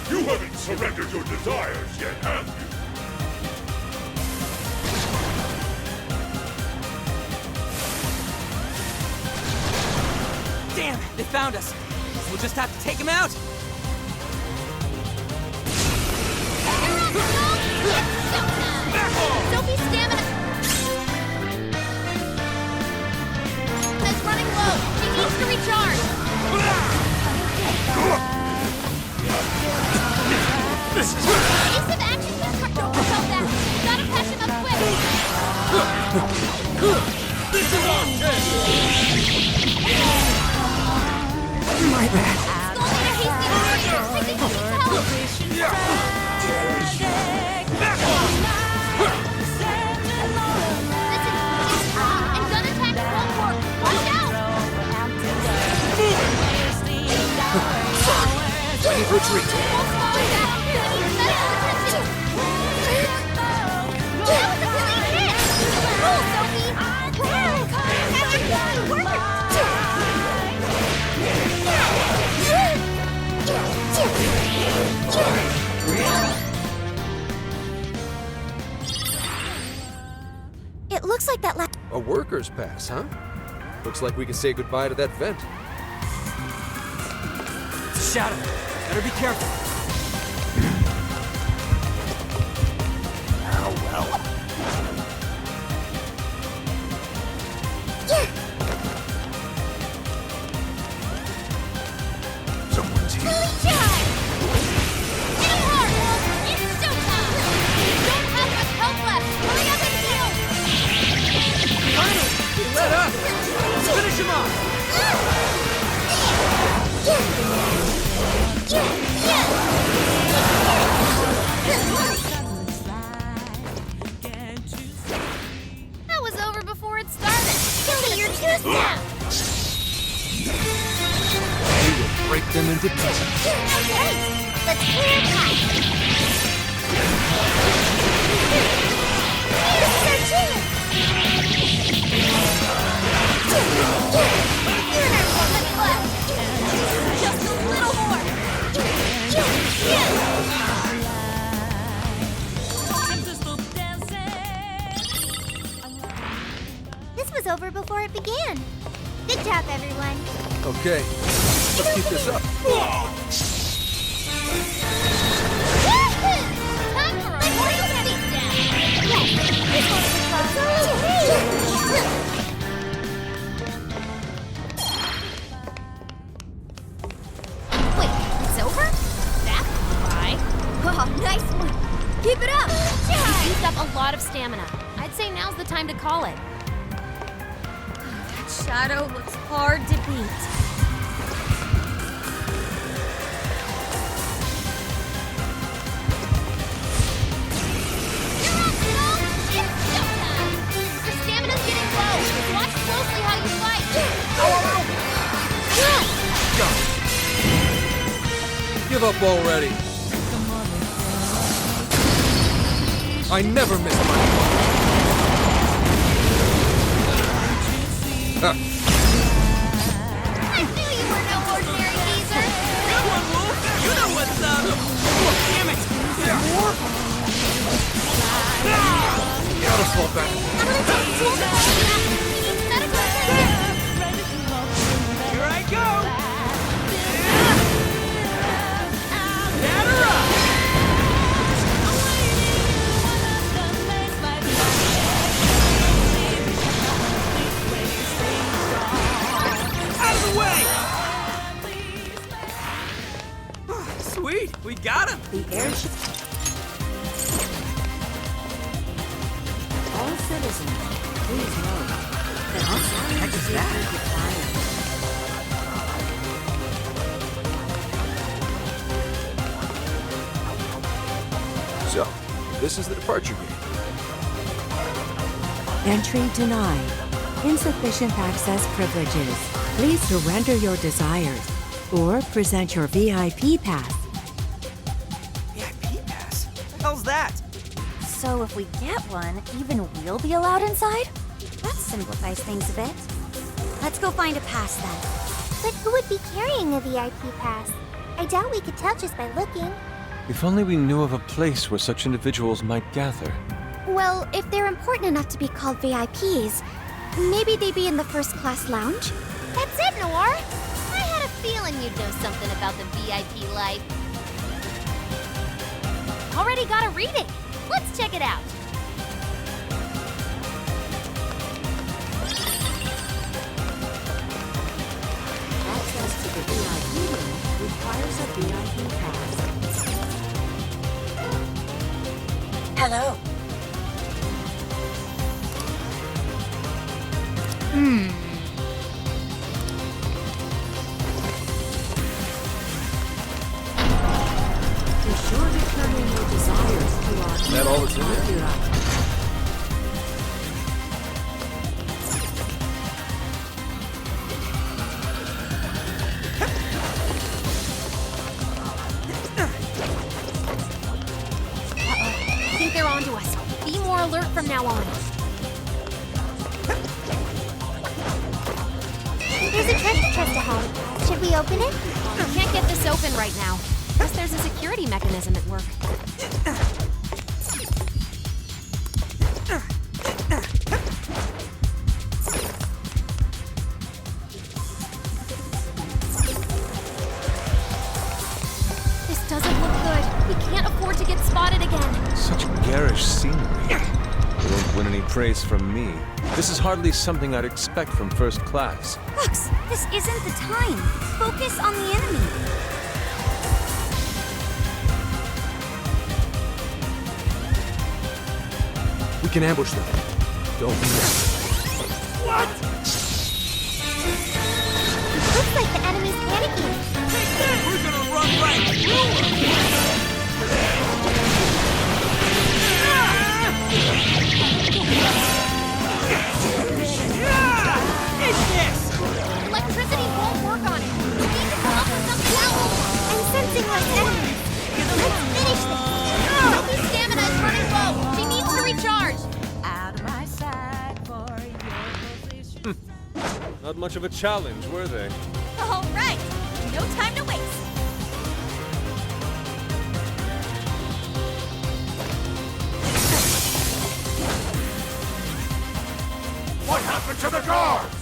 You haven't surrendered your desires yet, have you? Damn, they found us. We'll just have to take them out. Sophie's stamina is running low. She needs to recharge. Evasive action just control that. Gotta patch him up quick. This is our chance! My bad. Skull And gun attack won't work. Watch out! I need to retreat. That was a really hit! Cool, Sophie! It looks like that A worker's pass, huh? Looks like we can say goodbye to that vent. It's a shadow. Better be careful. Oh, well. Someone's here. Hit him hard, Wolf! It's showtime! Don't have much help left! Hurry up and heal! Finally! Let up! Finish him off! That was over before it started! Killy, you're too soon! We will break them into pieces. Great! Let's clear a path! This is our chance! What's left? Just a little more! This was over before it began. Good job, everyone. Okay, let's keep this up. Time for a real beatdown! This one's close. Wait, it's over? That's why. Oh, nice one. Keep it up. You used up a lot of stamina. I'd say now's the time to call it. That shadow looks hard to beat. You're up, Snow! It's showtime! Your stamina's getting low. Watch closely how you fight. Give up already. I never miss my mark. I knew you were no ordinary geezer. Good one, Wolf! You know what's up! Oh, damn it! Gotta fall back. I'm gonna take tools and we need medical attention. Here I go! Get her up! Out of the way! Sweet, we got him! The airship. All citizens, please note that all sound is required. So, this is the departure gate. Entry denied. Insufficient access privileges. Please surrender your desires or present your VIP pass. VIP pass? What the hell's that? So if we get one, even we'll be allowed inside? That simplifies things a bit. Let's go find a pass then. But who would be carrying a VIP pass? I doubt we could tell just by looking. If only we knew of a place where such individuals might gather. Well, if they're important enough to be called VIPs, maybe they'd be in the first-class lounge? That's it, Noir. I had a feeling you'd know something about the VIP life. Already got a reading. Let's check it out. Access to the VIP room requires a VIP pass. Hello. To short alert from now on. There's a treasure chest ahead. Should we open it? Can't get this open right now. Guess there's a security mechanism at work. This doesn't look good. We can't afford to get spotted again. Such garish scenery. You won't win any praise from me. This is hardly something I'd expect from first class. Lux, this isn't the time. Focus on the enemy. We can ambush them. Don't miss. What? Looks like the enemy's panicking. We're gonna run right through Electricity won't work on it. We need to come up with something else. I'm sensing less enemies. Let's finish this. Sophie's stamina is running low. She needs to recharge. Not much of a challenge, were they? All right, no time to waste. What happened to the guards?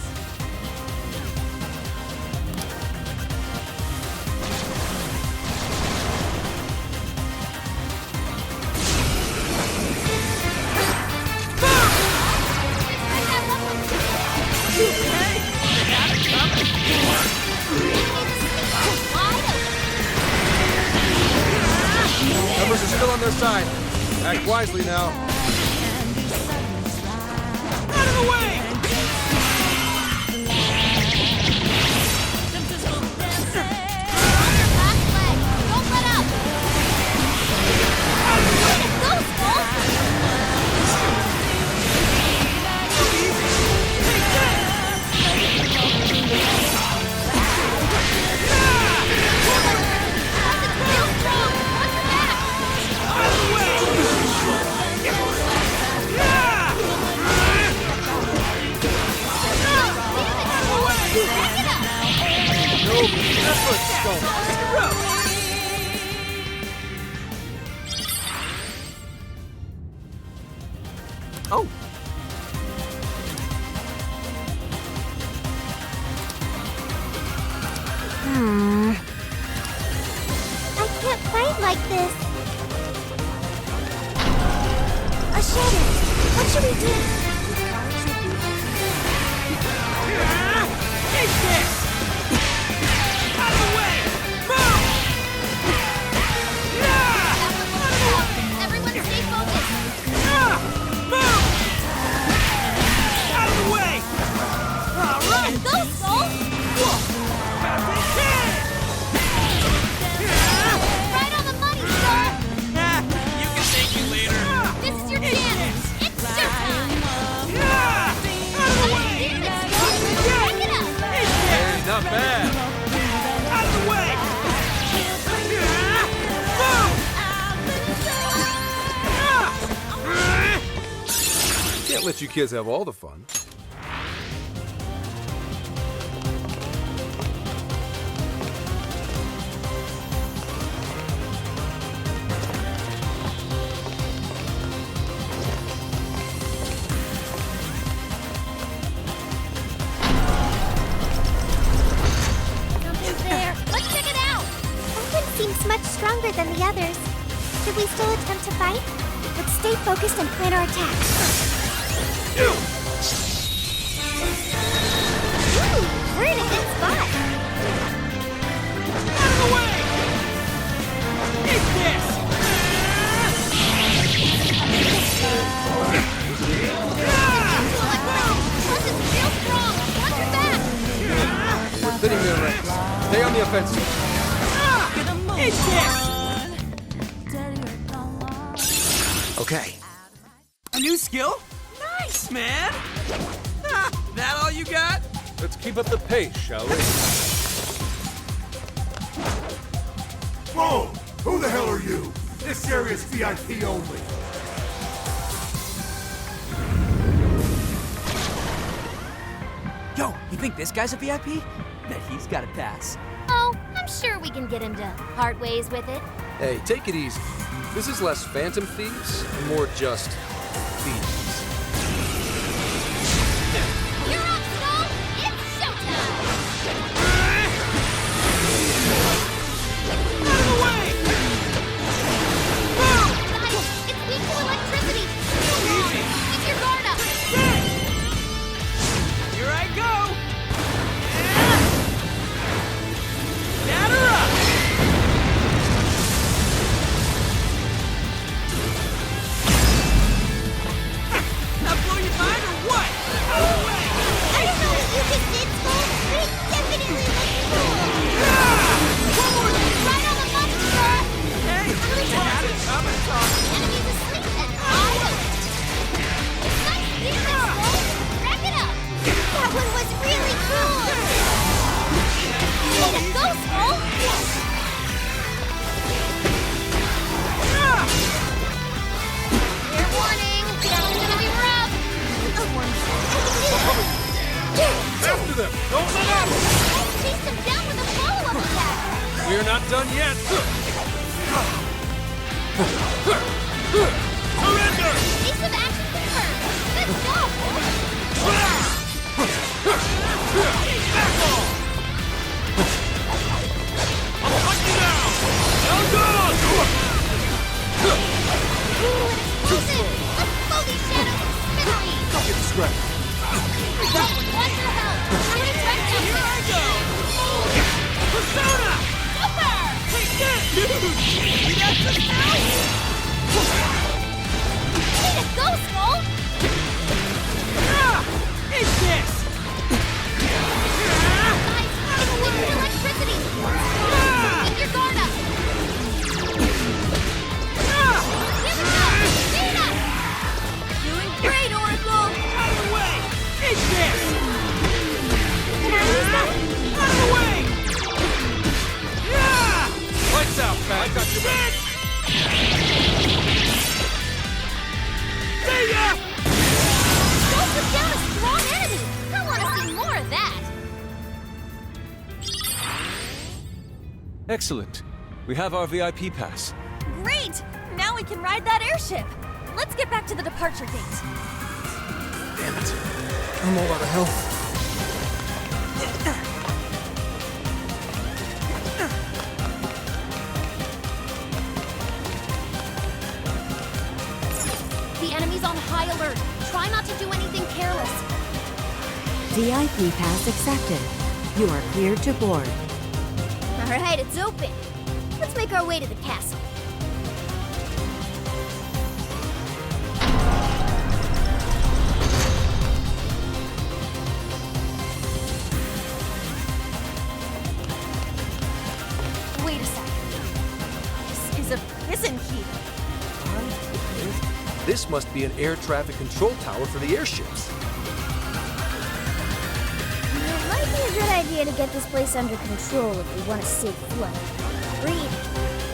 Numbers are still on their side. Act wisely now. Out of the way! Don't let up. Go, Skull. Oh. I can't fight like this. A shadow. What should we do? Take this! Out of the way! Move! Everyone stay focused. Move! Out of the way! All right! Go, Skull! Right on the money, Skull! You can thank me later. This is your chance. It's your time. Out of the way! Damn it, Skull! Break it up. Hey, not bad. Out of the way! Can't let you kids have all the fun. Something's there. Let's check it out. That one seems much stronger than the others. Should we still attempt to fight? Let's stay focused and plan our attack. Ooh, we're in a good spot. Out of the way! Take this! Plus, it's real strong. Watch your back. We're thinning their ranks. Stay on the offensive. Take this! Okay. A new skill? Nice, man! That all you got? Let's keep up the pace, shall we? Whoa! Who the hell are you? This area's VIP only. You think this guy's a VIP? Bet he's got a pass. Oh, I'm sure we can get him to part ways with it. Hey, take it easy. This is less Phantom Thieves and more just thieves. You're up, Skull! It's showtime! Out of the way! Guys, it's weak to electricity! Easy! Keep your guard up! Here I go! Batter up! That blow your mind or what? Out of the way! I don't know what you just did, Skull, but it definitely looks cool. One more thing! Right on the button, sir! Hey, you had it coming, Tom. Enemy's asleep and I know it! Nice defense, Skull! Wrap it up! That one was really cool. Way to go, Skull! Fair warning, that's gonna be rough! After them! Don't let up! Chase him down with a follow-up attack! We're not done yet! Surrender! Evasive action confirmed! Good job, Back off! I'll hunt you down! Now go! Ooh, an explosive! Let's blow these shadows to smithereens! Don't get distracted. That one wants your help! I'm gonna try to Here I go! Persona! Super! Take this! Dude! We got this now? Way to go, Skull! Eat this! Guys, it's weak to electricity! Keep your guard up! Here we go! Speed up! Doing great, Oracle! Out of the way! Eat this! Out of the way! Yeah! Lights out, Pat. I got your back. See ya! Skull took down a strong enemy! I want to see more of that! Excellent. We have our VIP pass. Great! Now we can ride that airship. Let's get back to the departure gate. Damn it. I'm all out of health. The enemy's on high alert. Try not to do anything careless. VIP pass accepted. You are cleared to board. All right, it's open. Let's make our way to the castle. Wait a second. This is a prison key. This must be an air traffic control tower for the airships. It might be a good idea to get this place under control if we want a safe flight. Agreed.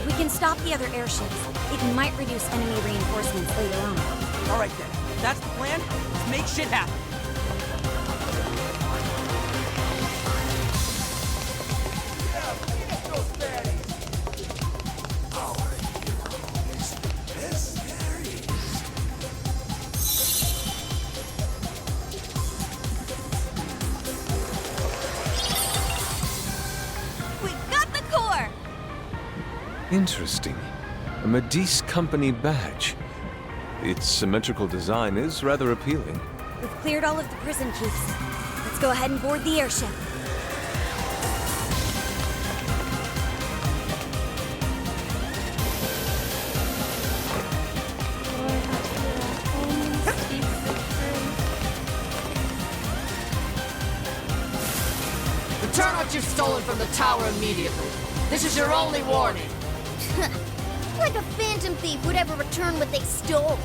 We can stop the other airships. It might reduce enemy reinforcements later on. All right then. If that's the plan, let's make shit happen. We got the core! Interesting. A Medice Company badge. Its symmetrical design is rather appealing. We've cleared all of the prison keeps. Let's go ahead and board the airship. Return what you've stolen from the tower immediately. This is your only warning. Like a phantom thief would ever return what they stole.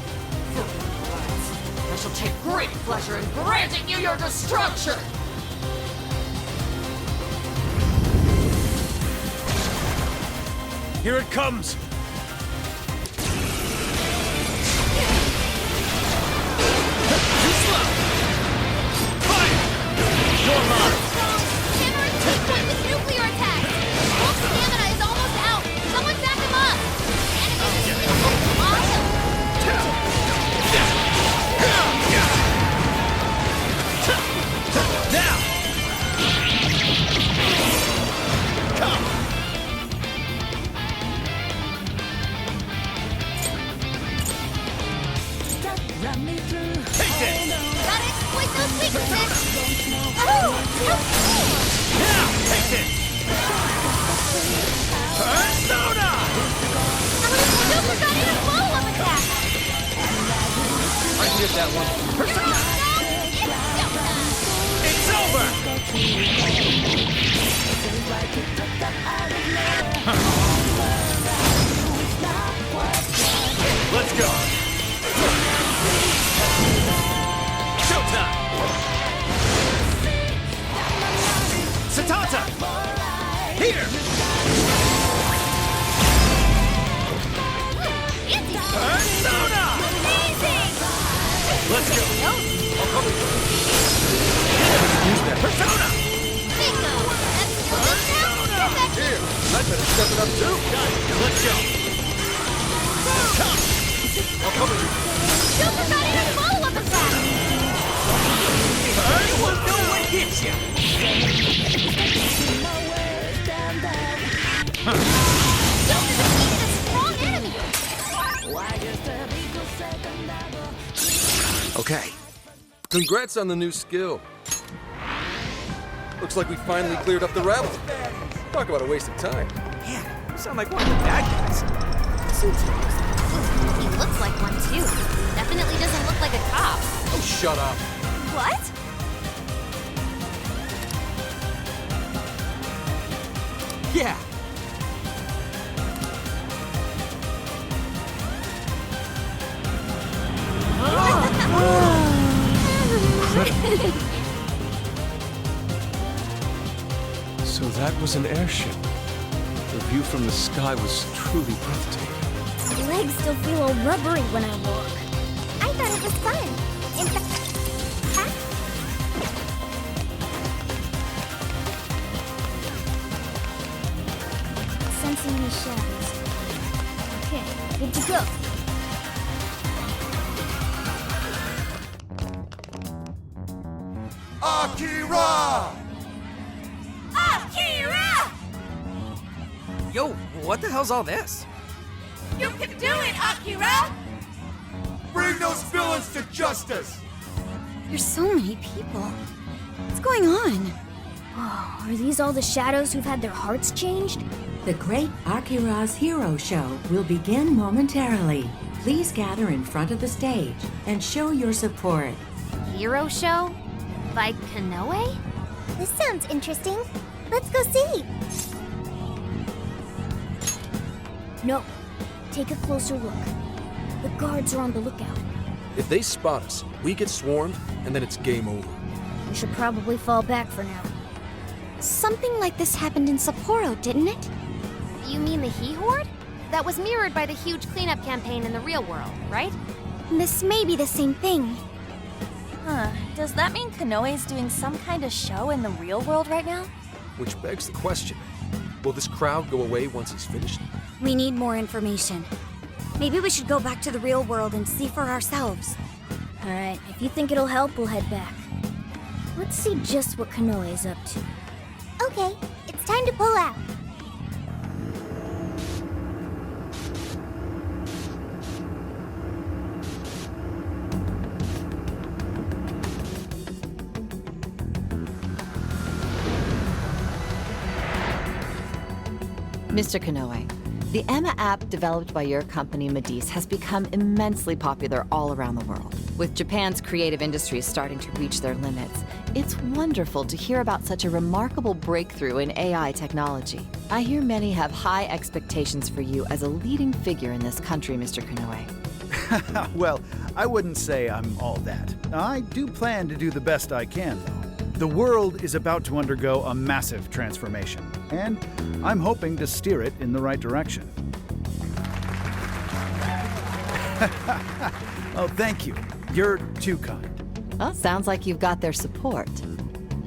I shall take great pleasure in granting you your destruction! Here it comes! Too slow! Fire! You're mine! one. It's over! Let's go! Showtime! Satanta! Here! Persona! Let's go! I'll cover you. Use that. Persona! Here, I better step it up too. Let's go! Come! I'll cover you. Super got in a follow-up attack! You will know what hits you! Okay. Congrats on the new skill. Looks like we finally cleared up the rabble. Talk about a waste of time. Yeah, you sound like one of the bad guys. He looks like one too. Definitely doesn't look like a cop. Oh, shut up. What? Yeah. So that was an airship. The view from the sky was truly breathtaking. My legs still feel all rubbery when I walk. I thought it was fun. In fact, sensing any shadows. Okay, good to go. Akira! Akira! Yo, what the hell's all this? You can do it, Akira! Bring those villains to justice! There's so many people. What's going on? Oh, are these all the shadows who've had their hearts changed? The Great Akira's Hero Show will begin momentarily. Please gather in front of the stage and show your support. Hero show? By Kanoe? This sounds interesting. Let's go see. No. Take a closer look. The guards are on the lookout. If they spot us, we get swarmed, and then it's game over. We should probably fall back for now. Something like this happened in Sapporo, didn't it? You mean the He Horde? That was mirrored by the huge cleanup campaign in the real world, right? This may be the same thing. Huh. Does that mean Kanoe's doing some kind of show in the real world right now? Which begs the question, will this crowd go away once he's finished? We need more information. Maybe we should go back to the real world and see for ourselves. Alright, if you think it'll help, we'll head back. Let's see just what Kanoe's up to. Okay, it's time to pull out. Mr. Kanoe, the Emma app developed by your company Medice has become immensely popular all around the world. With Japan's creative industries starting to reach their limits, it's wonderful to hear about such a remarkable breakthrough in AI technology. I hear many have high expectations for you as a leading figure in this country, Mr. Kanoe. Well, I wouldn't say I'm all that. I do plan to do the best I can, though. The world is about to undergo a massive transformation, and I'm hoping to steer it in the right direction. Oh, thank you. You're too kind. Well, sounds like you've got their support.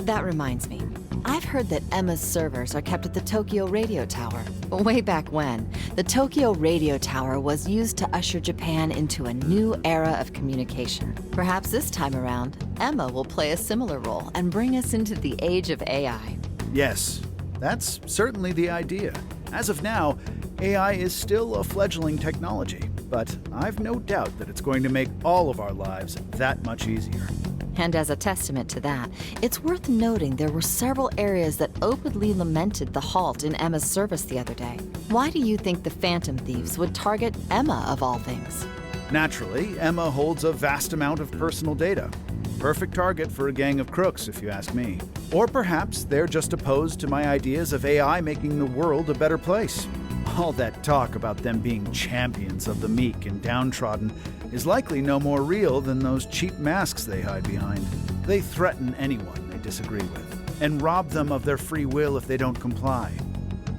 That reminds me. I've heard that Emma's servers are kept at the Tokyo Radio Tower. Way back when, the Tokyo Radio Tower was used to usher Japan into a new era of communication. Perhaps this time around, Emma will play a similar role and bring us into the age of AI. Yes, that's certainly the idea. As of now, AI is still a fledgling technology, but I've no doubt that it's going to make all of our lives that much easier. And as a testament to that, it's worth noting there were several areas that openly lamented the halt in Emma's service the other day. Why do you think the Phantom Thieves would target Emma of all things? Naturally, Emma holds a vast amount of personal data. Perfect target for a gang of crooks, if you ask me. Or perhaps they're just opposed to my ideas of AI making the world a better place. All that talk about them being champions of the meek and downtrodden is likely no more real than those cheap masks they hide behind. They threaten anyone they disagree with, and rob them of their free will if they don't comply.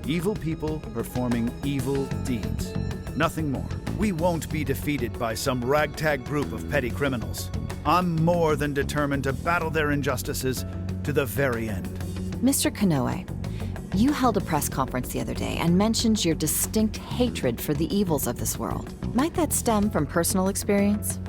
Evil people performing evil deeds. Nothing more. We won't be defeated by some ragtag group of petty criminals. I'm more than determined to battle their injustices to the very end. Mr. Kanoe, you held a press conference the other day and mentioned your distinct hatred for the evils of this world. Might that stem from personal experience?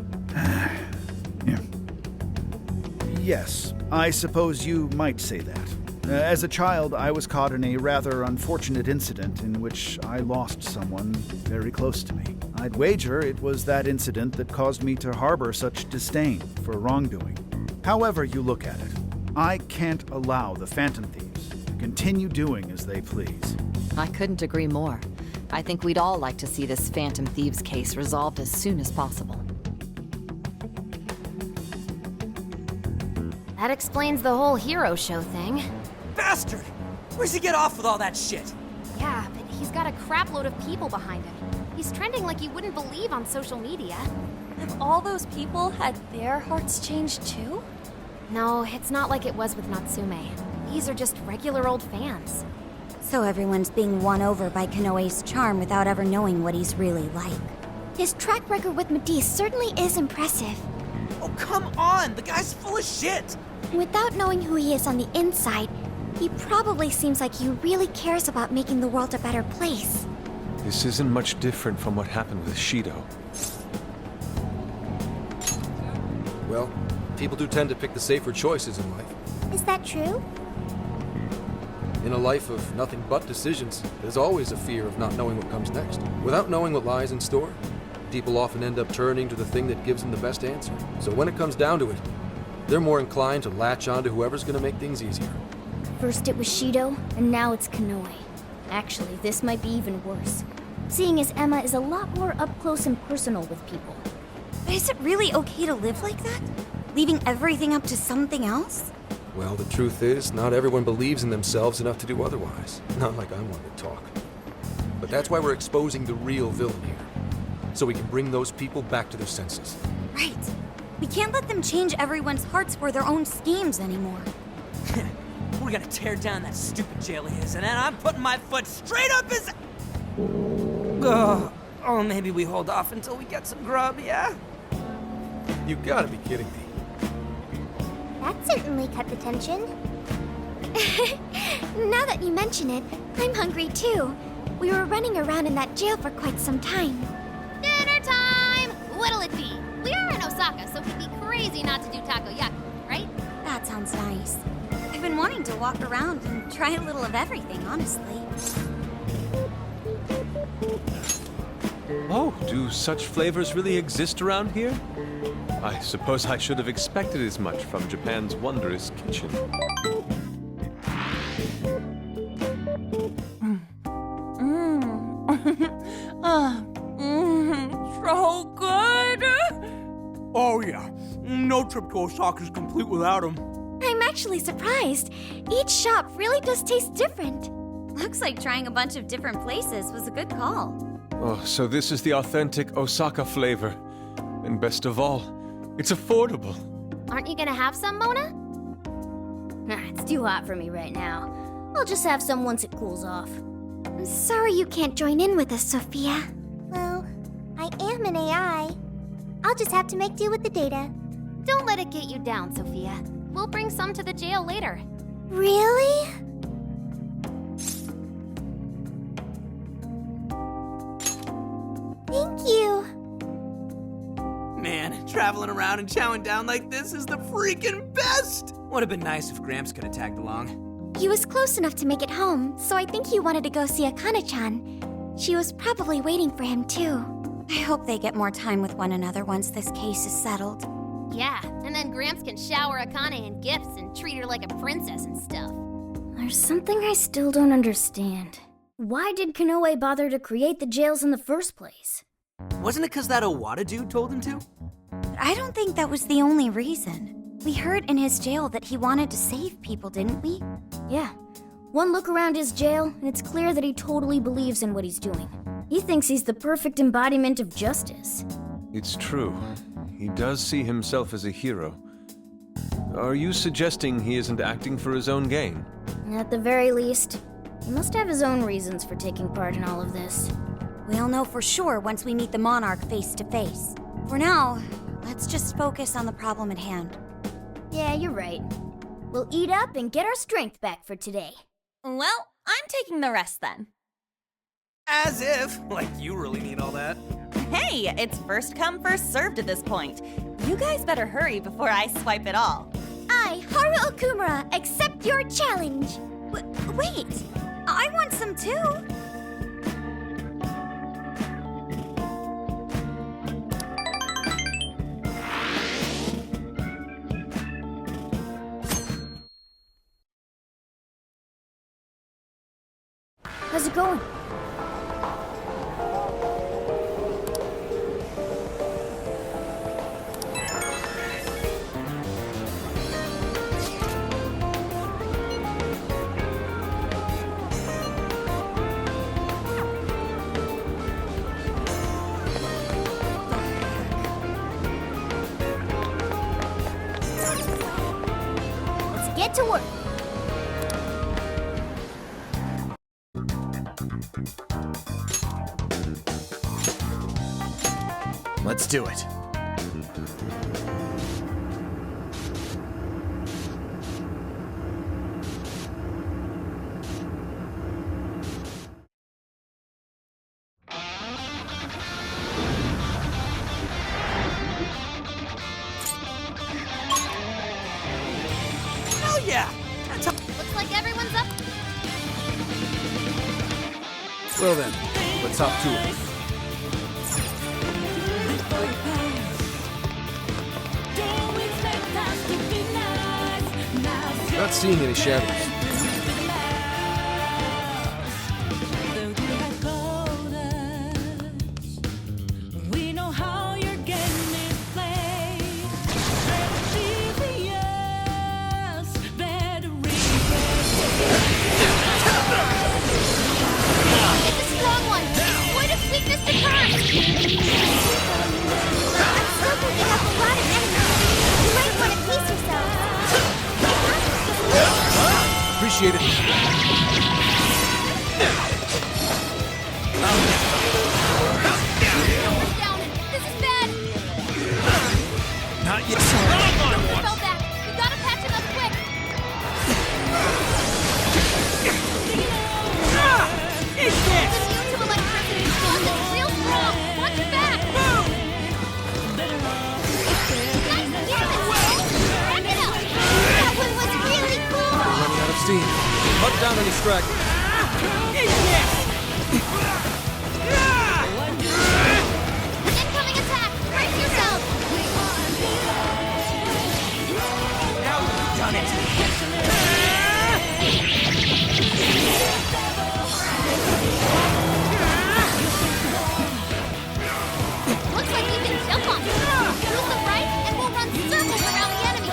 Yes, I suppose you might say that. As a child, I was caught in a rather unfortunate incident in which I lost someone very close to me. I'd wager it was that incident that caused me to harbor such disdain for wrongdoing. However you look at it, I can't allow the Phantom Thieves to continue doing as they please. I couldn't agree more. I think we'd all like to see this Phantom Thieves case resolved as soon as possible. That explains the whole hero show thing. Bastard! Where's he get off with all that shit? Yeah, but he's got a crapload of people behind him. He's trending like you wouldn't believe on social media. Have all those people had their hearts changed too? No, it's not like it was with Natsume. These are just regular old fans. So everyone's being won over by Kanoe's charm without ever knowing what he's really like. His track record with Medivh certainly is impressive. Oh, come on! The guy's full of shit! Without knowing who he is on the inside, he probably seems like he really cares about making the world a better place. This isn't much different from what happened with Shido. Well, people do tend to pick the safer choices in life. Is that true? In a life of nothing but decisions, there's always a fear of not knowing what comes next. Without knowing what lies in store, people often end up turning to the thing that gives them the best answer. So when it comes down to it, they're more inclined to latch on to whoever's gonna make things easier. First it was Shido, and now it's Kanoe. Actually, this might be even worse, seeing as Emma is a lot more up close and personal with people. But is it really okay to live like that? Leaving everything up to something else? Well, the truth is, not everyone believes in themselves enough to do otherwise. Not like I'm one to talk. But that's why we're exposing the real villain here. So we can bring those people back to their senses. Right. We can't let them change everyone's hearts for their own schemes anymore. We're gonna tear down that stupid jail he is, and then I'm putting my foot straight up his... Oh, maybe we hold off until we get some grub, yeah? You gotta be kidding me. That certainly cut the tension. Now that you mention it, I'm hungry too. We were running around in that jail for quite some time. Dinner time! What'll it be? We are in Osaka, so it'd be crazy not to do takoyaki, right? That sounds nice. I've been wanting to walk around and try a little of everything, honestly. Oh, do such flavors really exist around here? I suppose I should have expected as much from Japan's wondrous kitchen. So good! Oh yeah, no trip to Osaka is complete without him. I'm actually surprised. Each shop really does taste different. Looks like trying a bunch of different places was a good call. Oh, so this is the authentic Osaka flavor. And best of all, it's affordable. Aren't you gonna have some, Mona? It's too hot for me right now. I'll just have some once it cools off. I'm sorry you can't join in with us, Sophia. Well, I am an AI. I'll just have to make do with the data. Don't let it get you down, Sophia. We'll bring some to the jail later. Really? Thank you. Man, traveling around and chowing down like this is the freaking best! Would have been nice if Gramps could have tagged along. He was close enough to make it home, so I think he wanted to go see Akane-chan. She was probably waiting for him, too. I hope they get more time with one another once this case is settled. Yeah, and then Gramps can shower Akane in gifts and treat her like a princess and stuff. There's something I still don't understand. Why did Kanoe bother to create the jails in the first place? Wasn't it because that Owada dude told him to? But I don't think that was the only reason. We heard in his jail that he wanted to save people, didn't we? Yeah. One look around his jail, and it's clear that he totally believes in what he's doing. He thinks he's the perfect embodiment of justice. It's true. He does see himself as a hero. Are you suggesting he isn't acting for his own gain? At the very least, he must have his own reasons for taking part in all of this. We'll know for sure once we meet the Monarch face to face. For now, let's just focus on the problem at hand. Yeah, you're right. We'll eat up and get our strength back for today. Well, I'm taking the rest then. As if, like you really need all that. Hey, it's first come, first served at this point. You guys better hurry before I swipe it all. I, Haru Okumura, accept your challenge. Wait, I want some too. How's it going? Let's get to work. Let's do it. Hell yeah! That's how. Looks like everyone's up. Well then, let's hop to it. Not seeing any shadows. We know how your game is played. Serious, better It's a strong one. Avoid its weakness to curse. I'm still picking up a lot of enemies. You might want to pace yourself. Appreciate it. This is bad. Not yet. Fell back. You gotta patch it up quick. Eat this! Immune to electricity. It's real strong. Watch your back. Nice damage. Wrap it up. That one was really cool. Running out of steam. Hunt down any stragglers. Eat this! Incoming attack. Brace yourself. Now you've done it. Looks like you can jump on it. Use the right, and we'll run circles around the enemy.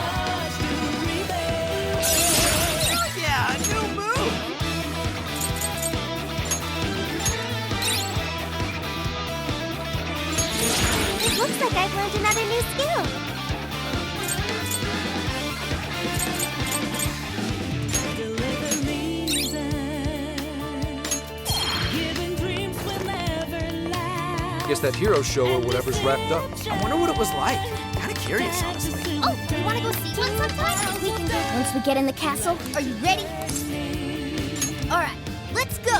Oh yeah, a new move! It looks like I've learned another new skill. Guess that hero show or whatever's wrapped up. I wonder what it was like. Kinda curious, honestly. Oh, you wanna go see one sometime? We can do Once we get in the castle, are you ready? All right, let's go.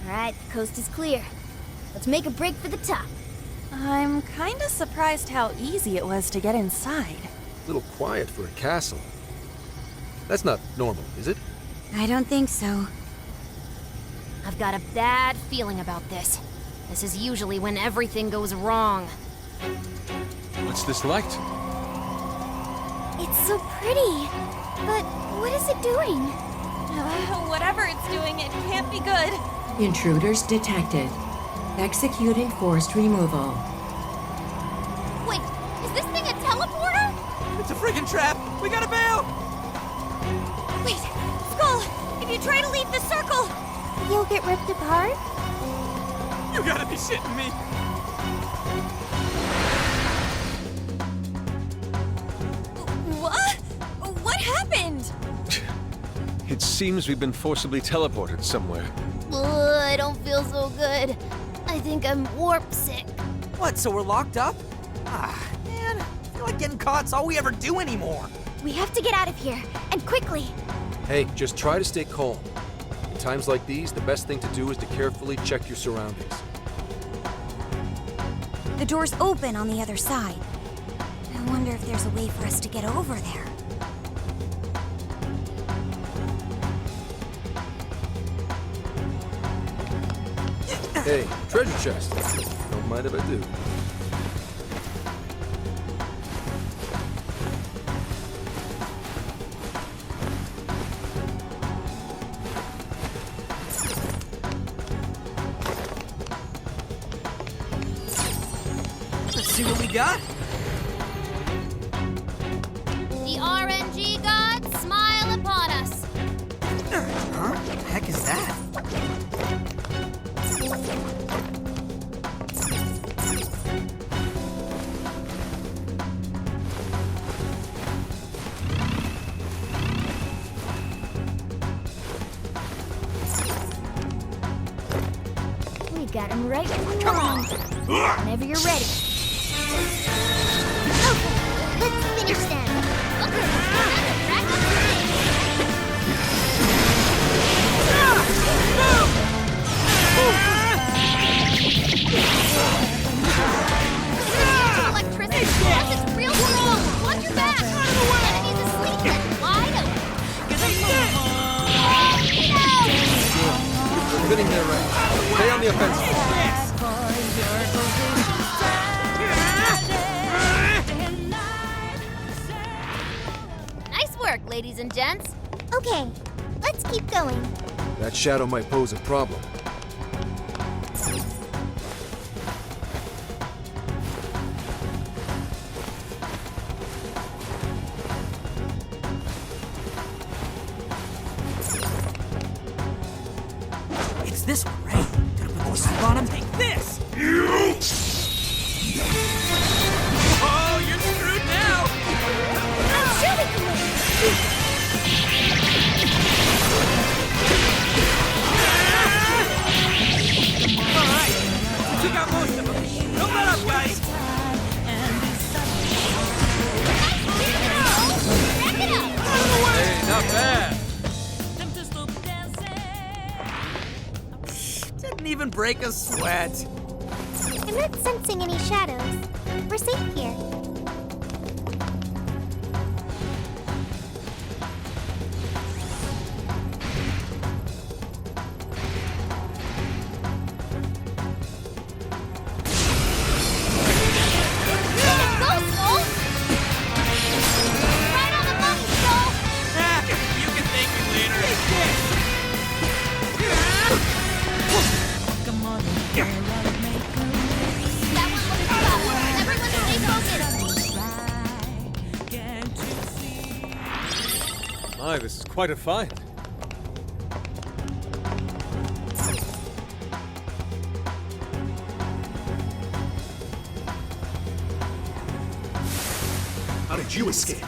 All right, the coast is clear. Let's make a break for the top. I'm kinda surprised how easy it was to get inside. A little quiet for a castle. That's not normal, is it? I don't think so. I've got a bad feeling about this. This is usually when everything goes wrong. What's this light? It's so pretty. But what is it doing? Whatever it's doing, it can't be good. Intruders detected. Executing forced removal. Wait, is this thing a teleporter? It's a friggin' trap! We gotta bail! Wait, Skull, if you try to leave the circle... You'll get ripped apart? You gotta be shitting me! What? What happened? It seems we've been forcibly teleported somewhere. I don't feel so good. I think I'm warp sick. What, so we're locked up? Ah, man, I feel like getting caught's all we ever do anymore. We have to get out of here, and quickly. Hey, just try to stay calm. In times like these, the best thing to do is to carefully check your surroundings. The door's open on the other side. I wonder if there's a way for us to get over there. Hey, treasure chest. Don't mind if I do. Let's see what we got. The RNG gods smile upon us. Huh? What the heck is that? We got him right where we want him. Whenever you're ready. Okay, let's finish them. Electricity. That's its real strong. Watch your back. Enemies asleep and wide open. We're getting there right. Stay on the offensive. Nice work, ladies and gents. Okay, let's keep going. That shadow might pose a problem. It's this one, right? Gotta put this on him. Take this! Oh, you're screwed now! Alright, we took out most of them. Don't let up, guys! Hey, not bad. Didn't even break a sweat. I'm not sensing any shadows. We're safe here. You can thank me later. My, this is quite a find. How did you escape?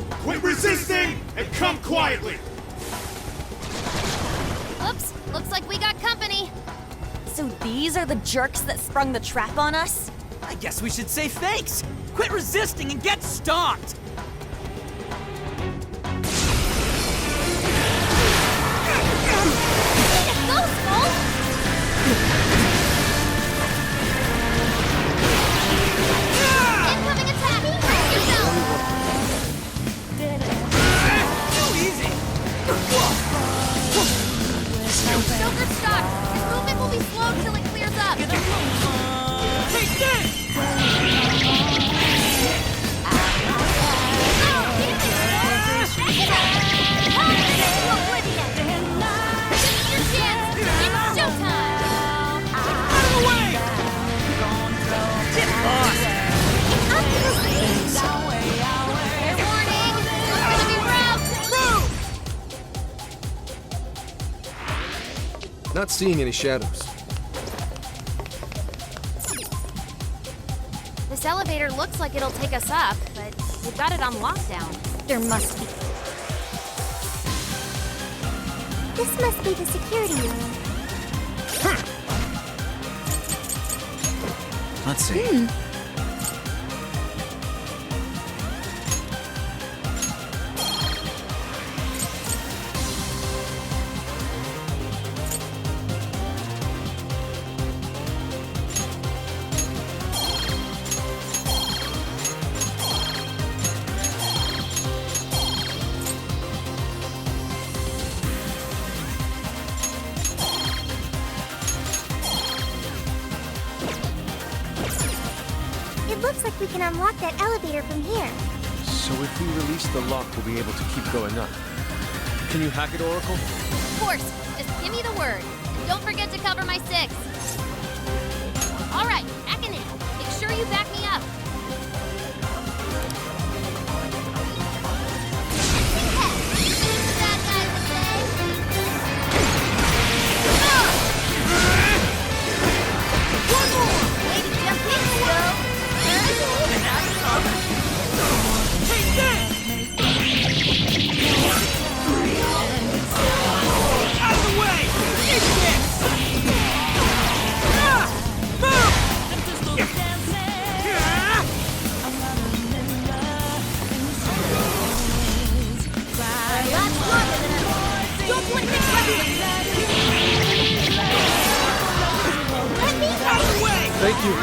Quit resisting and come quietly! Oops, looks like we got company. So these are the jerks that sprung the trap on us? I guess we should say thanks. Quit resisting and get stomped. Go, Skull! Incoming attack! Brace yourself! Too easy. Joker, stop! His movement will be slow till it clears up. Take this! not seeing any shadows. This elevator looks like it'll take us up, but we've got it on lockdown. There must be. This must be the security room. Let's see. It looks like we can unlock that elevator from here. So if we release the lock, we'll be able to keep going up. Can you hack it, Oracle? Of course, just give me the word. And don't forget to cover my 6. All right, hacking in. Make sure you back me up. Thank you.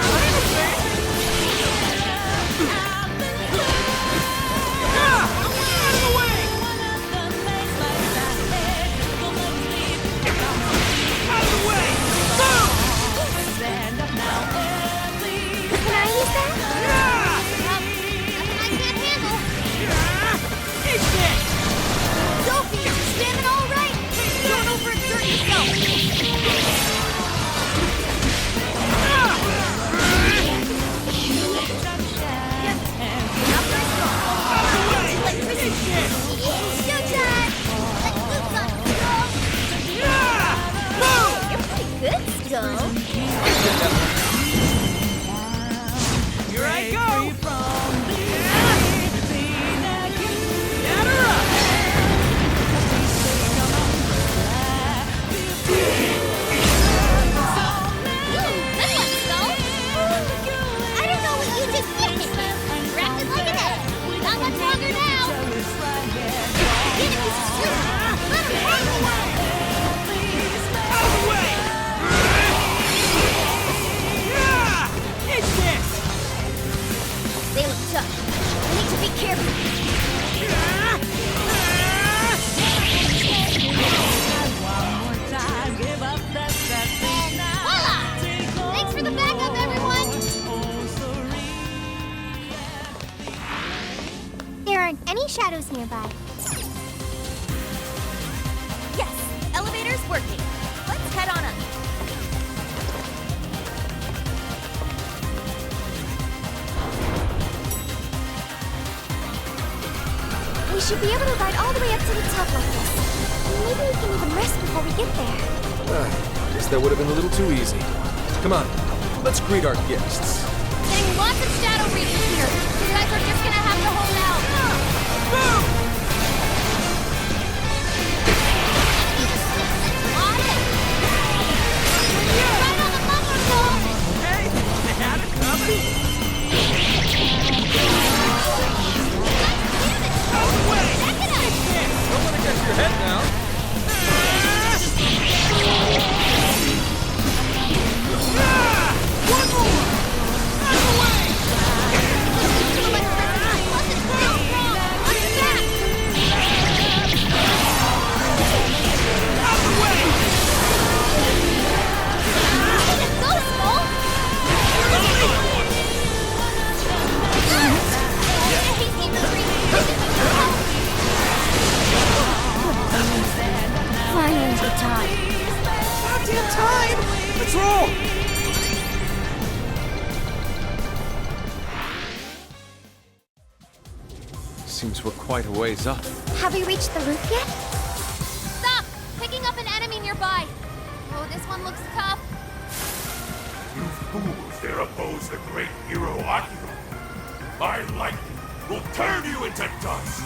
Here I go! I don't know what you just did. Wrapped it like an egg. Not much longer now. Get it, piece of shit. Let him hang away. Out of the way! It's this! They look tough. We need to be careful. Voila! Thanks for the backup, everyone. There aren't any shadows nearby. Yes, elevator's working. Let's head on up. We should be able to ride all the way up to the top like this. Maybe we can even rest before we get there. Guess that would have been a little too easy. Come on, let's greet our guests. Getting lots of shadow reading here. You guys are just gonna have to hold out. Boom! Right on the bumper, Cole! Hey, I had it covered. Out of the way! Don't want to get your head now. One more! Out of the way! Out of the way! Finally the time. Goddamn time! Let's roll! Seems we're quite a ways up. Have we reached the roof yet? Stop! Picking up an enemy nearby. Oh, This one looks tough. You fools dare oppose the great hero Akira. My lightning will turn you into dust.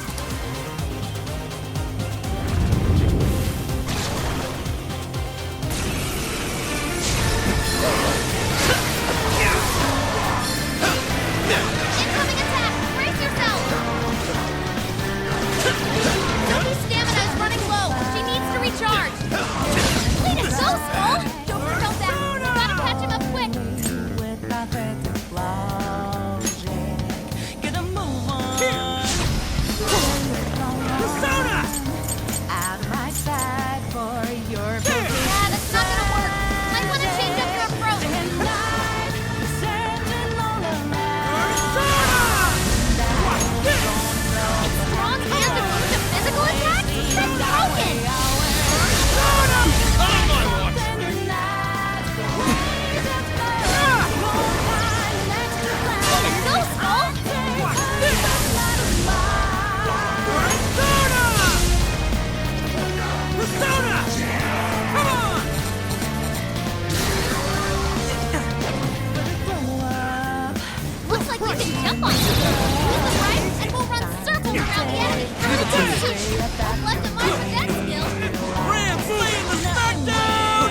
Incoming attack! Brace yourself! Sophie's stamina is running low. She needs to recharge. Way to go, Skull! Don't put yourself back. You gotta catch him up quick. Get a move on. Persona! At my side for your Yeah, that's not gonna work. Might wanna change up your approach. It's strong and immune to physical attacks? That's broken! Way to go, Skull! Persona! Come on! Looks like you can jump on them. Use the right, and we'll run circles around the enemy. Don't let them off with that skill. Ram, slaying the SmackDown!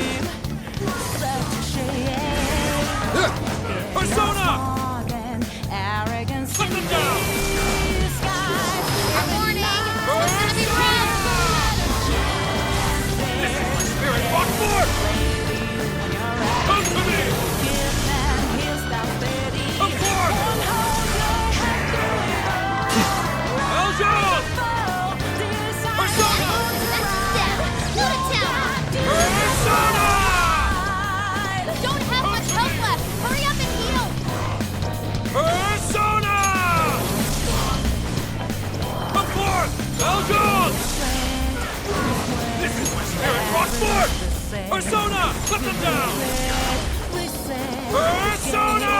Persona! Put them down! Warning! It's gonna be red! This is my spirit, walk forward! Come to me! Come forward! Eljon! Persona! That's them! Go to town! Persona! Don't have much health left! Hurry up and heal! Persona! Come forth! Eljon! This is my spirit, walk forward! Persona! Put them down! Persona!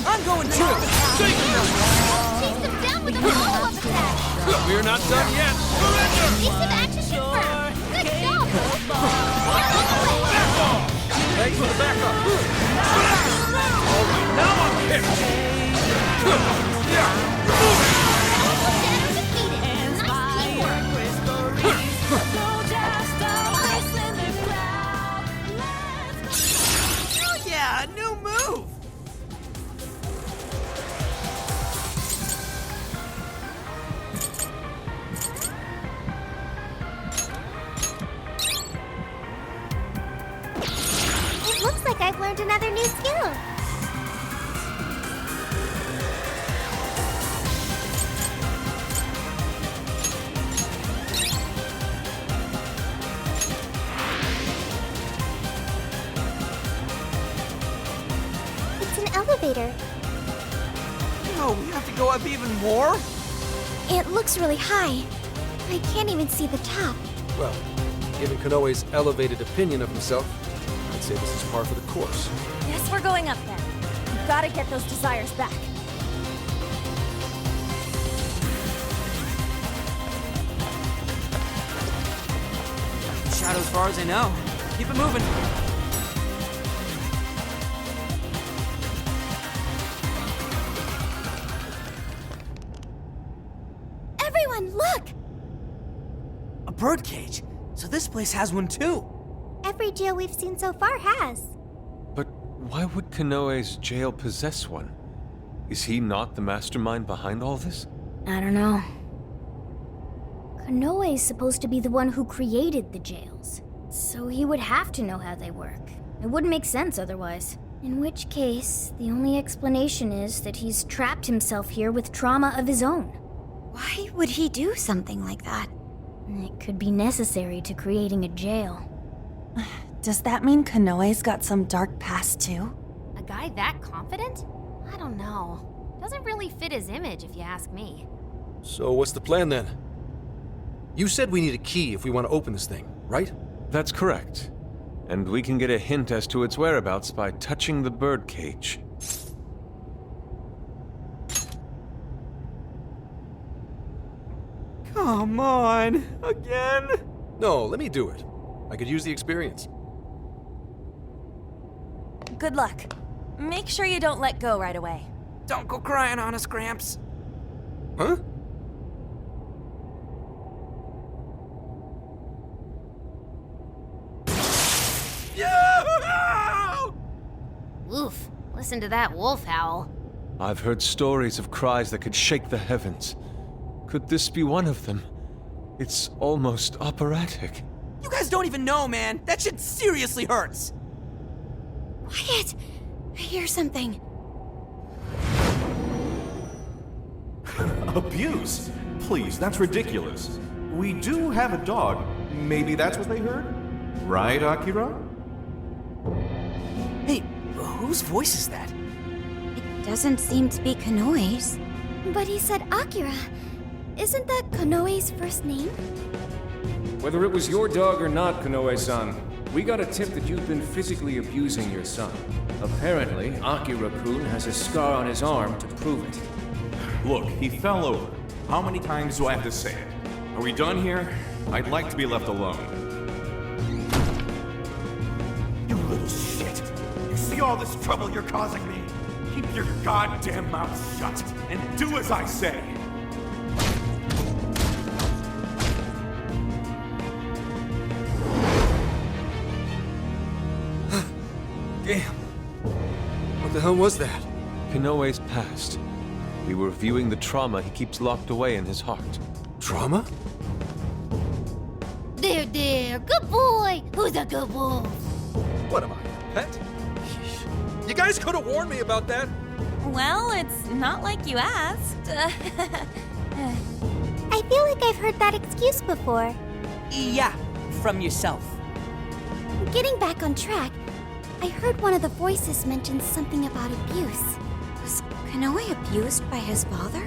I'm going too! Chase them down with a follow-up attack! We're not done yet! Surrender! Evasive action confirmed! Good job! You're on the way! Back off! Thanks for the backup! All right, now I'm hit! Shadow defeated! Nice teamwork! Oh yeah, a new move! It looks like I've learned another new skill. It's an elevator. No, we have to go up even more? It looks really high. I can't even see the top. Well, given Konoe's elevated opinion of himself, I'd say this is par for the course. Guess we're going up then. We've gotta get those desires back. Shadow as far as I know. Keep it moving. Everyone, look! A birdcage. So this place has one too. Every jail we've seen so far has. But why would Konoe's jail possess one? Is he not the mastermind behind all this? I don't know. Konoe is supposed to be the one who created the jails, so he would have to know how they work. It wouldn't make sense otherwise. In which case, the only explanation is that he's trapped himself here with trauma of his own. Why would he do something like that? It could be necessary to creating a jail. Does that mean Konoe's got some dark past too? A guy that confident? I don't know. Doesn't really fit his image, if you ask me. So what's the plan then? You said we need a key if we want to open this thing, right? That's correct. And we can get a hint as to its whereabouts by touching the birdcage. Come on, again? No, let me do it. I could use the experience. Good luck. Make sure you don't let go right away. Don't go crying on us, Gramps. Huh? Oof, listen to that wolf howl. I've heard stories of cries that could shake the heavens. Could this be one of them? It's almost operatic. You guys don't even know, man. That shit seriously hurts. Quiet! I hear something. Abuse? Please, that's ridiculous. We do have a dog. Maybe that's what they heard? Right, Akira? Hey, whose voice is that? It doesn't seem to be Kanoe's. But he said Akira. Isn't that Kanoe's first name? Whether it was your dog or not, Kanoe-san, we got a tip that you've been physically abusing your son. Apparently, Akira-kun has a scar on his arm to prove it. Look, he fell over. How many times do I have to say it? Are we done here? I'd like to be left alone. You little shit. You see all this trouble you're causing me? Keep your goddamn mouth shut and do as I say. Damn. What the hell was that? Kanoe's past. We were viewing the trauma he keeps locked away in his heart. Trauma? There, good boy. Who's a good wolf? What am I, a pet? You guys could have warned me about that. Well, it's not like you asked. I feel like I've heard that excuse before. Yeah, from yourself. Getting back on track, I heard one of the voices mention something about abuse. Was Kanoe abused by his father?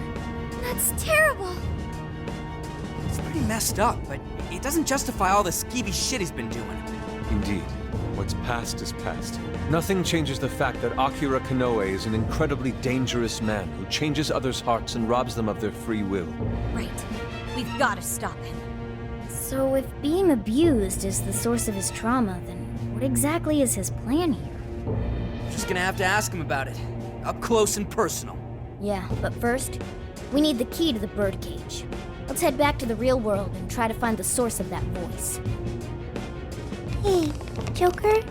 That's terrible. It's pretty messed up, but it doesn't justify all the skeevy shit he's been doing. Indeed. What's past is past. Nothing changes the fact that Akira Kanoe is an incredibly dangerous man who changes others' hearts and robs them of their free will. Right. We've got to stop him. So if being abused is the source of his trauma, then what exactly is his plan here? Just gonna have to ask him about it. Up close and personal. Yeah, but first, we need the key to the birdcage. Let's head back to the real world and try to find the source of that voice. Hey, Joker?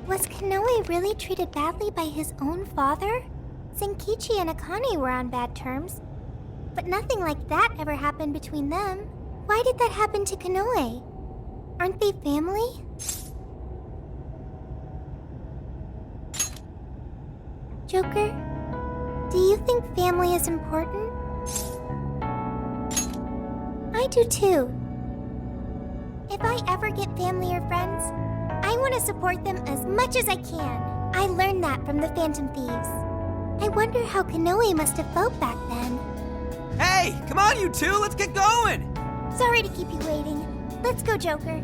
Was Kanoe really treated badly by his own father? Senkichi and Akane were on bad terms, but nothing like that ever happened between them. Why did that happen to Kanoe? Aren't they family? Joker, do you think family is important? I do too. If I ever get family or friends, I want to support them as much as I can. I learned that from the Phantom Thieves. I wonder how Kanoe must have felt back then. Hey, come on you two, let's get going! Sorry to keep you waiting. Let's go, Joker.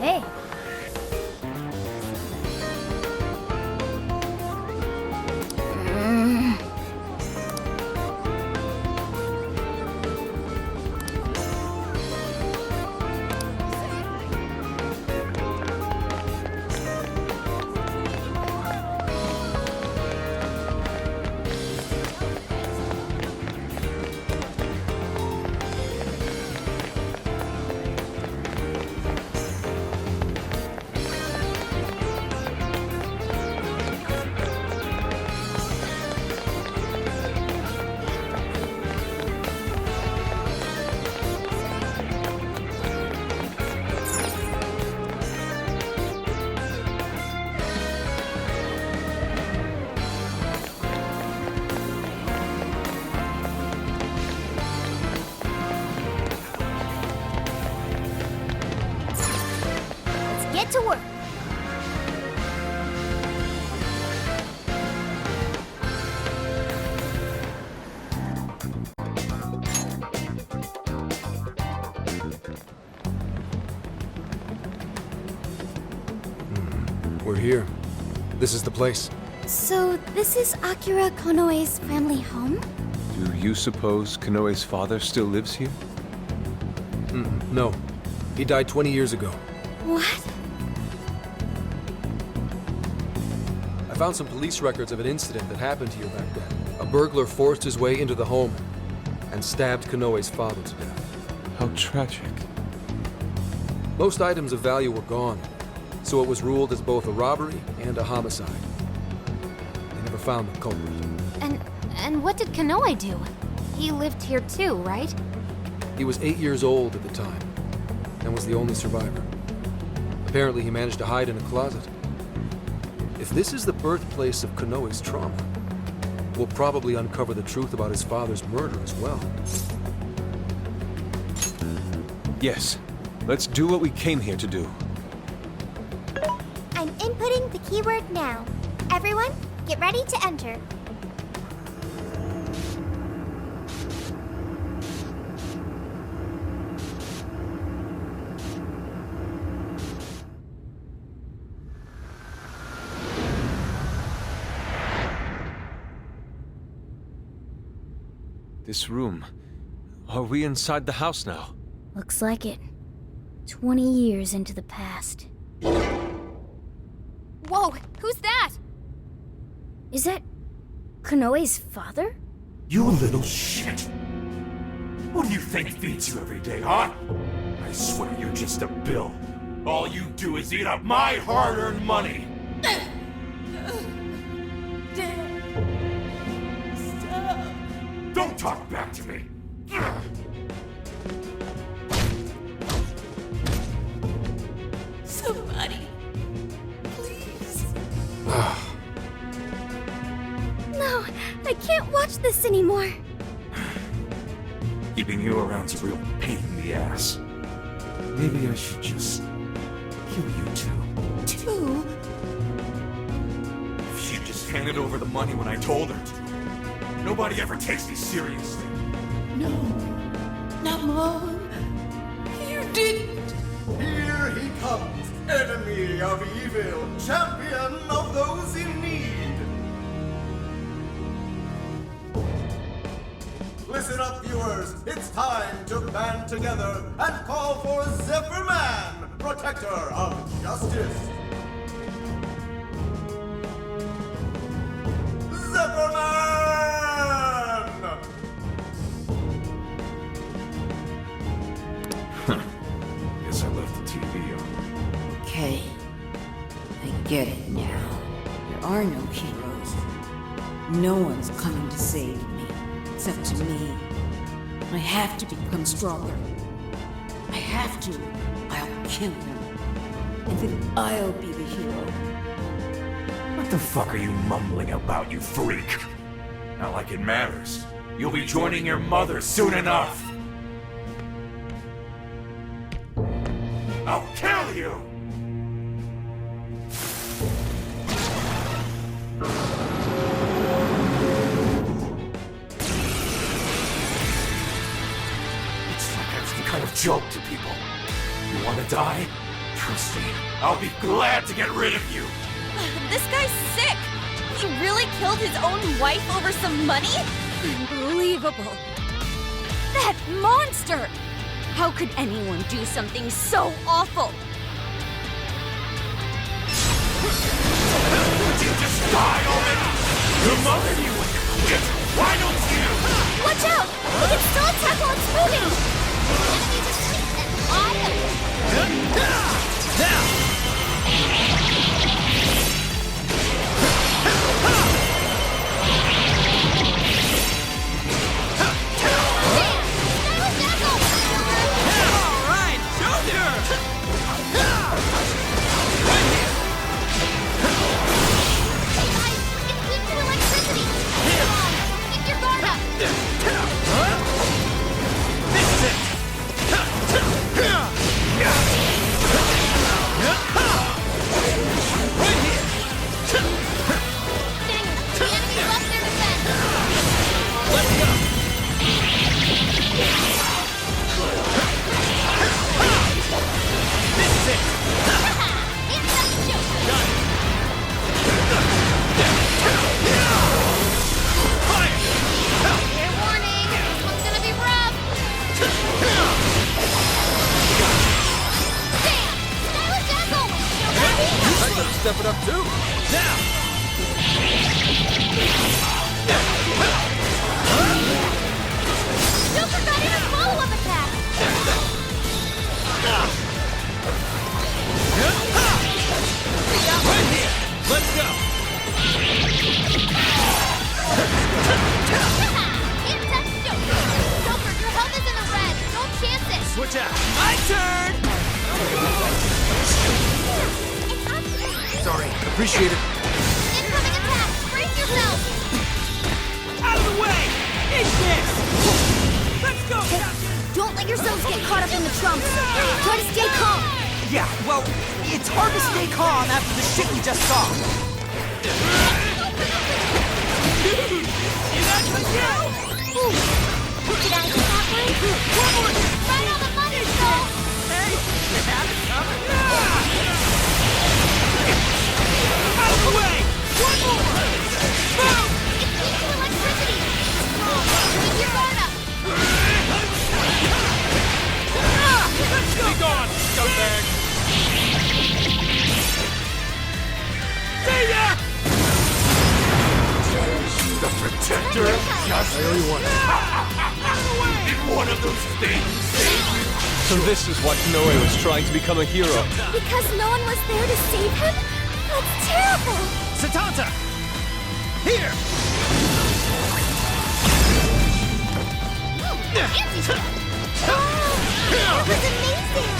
Hey. here. This is the place. So, this is Akira Konoe's family home? Do you suppose Konoe's father still lives here? No. He died 20 years ago. What? I found some police records of an incident that happened here back then. A burglar forced his way into the home and stabbed Konoe's father to death. How tragic. Most items of value were gone, so it was ruled as both a robbery and a homicide. They never found the culprit. And what did Konoe do? He lived here too, right? He was 8 years old at the time and was the only survivor. Apparently he managed to hide in a closet. If this is the birthplace of Konoe's trauma, we'll probably uncover the truth about his father's murder as well. Yes. Let's do what we came here to do. I'm inputting the keyword now. Everyone, get ready to enter. This room. Are we inside the house now? Looks like it. 20 years into the past. Whoa, who's that? Is that Konoe's father? You little shit. What do you think feeds you every day, huh? I swear you're just a bill. All you do is eat up my hard-earned money. Don't talk back to me. Somebody, please. No, I can't watch this anymore. Keeping you around's a real pain in the ass. Maybe I should just kill you two. Two? If she just handed over the money when I told her to. Nobody ever takes me seriously. No, not Mom. You didn't. Here he comes, enemy of evil, champion of those in need. Listen up, viewers. It's time to band together and call for Zephyr Man, protector of justice. Zephyr Man! Guess I left the TV on. Okay. I get it now. There are no heroes. No one's coming to save me, except to me. I have to become stronger. I have to. I'll kill him. And then I'll be the hero. What the fuck are you mumbling about, you freak? Not like it matters. You'll be joining your mother soon enough. I'll kill you! It's like I was some kind of joke to people. You want to die? Trust me, I'll be glad to get rid of you. This guy's sick! He really killed his own wife over some money? Unbelievable. That monster! How could anyone do something so awful? Would you just die already? Your mother, you bitch! Why don't you? Watch out! We can still attack while it's moving! Enemies asleep and Alright, show her! It's weak to electricity! switch out. My turn! Sorry, appreciate it. Incoming attack! Brace yourself! Out of the way! Eat this! Let's go! Don't let yourselves get caught up in the trumps. Try to stay calm. Yeah, well, it's hard to stay calm after the shit we just saw. Did I get that one? Right on the money, Soul! Hey, you have it coming. Out of the way! One more! Move! It's weak to electricity! Keep your guard up! Let's go! Be gone, scumbag! See ya! The Protector just did one of those things save you. So this is why Konoe was trying to become a hero. Because no one was there to save him? That's terrible! Satanta! Here! That was amazing!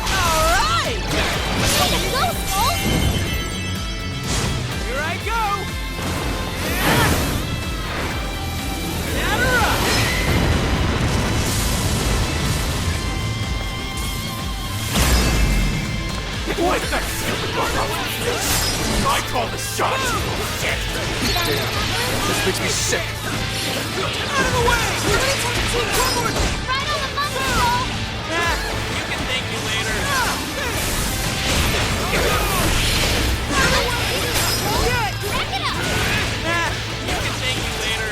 Alright! Way to go, Soul! Here I go! Natter up! What the I call the shots, you little shit! Damn, this makes me sick. Out of the way! One more! Right on the money, Soul! You can thank me later. Back it up! You can thank me later.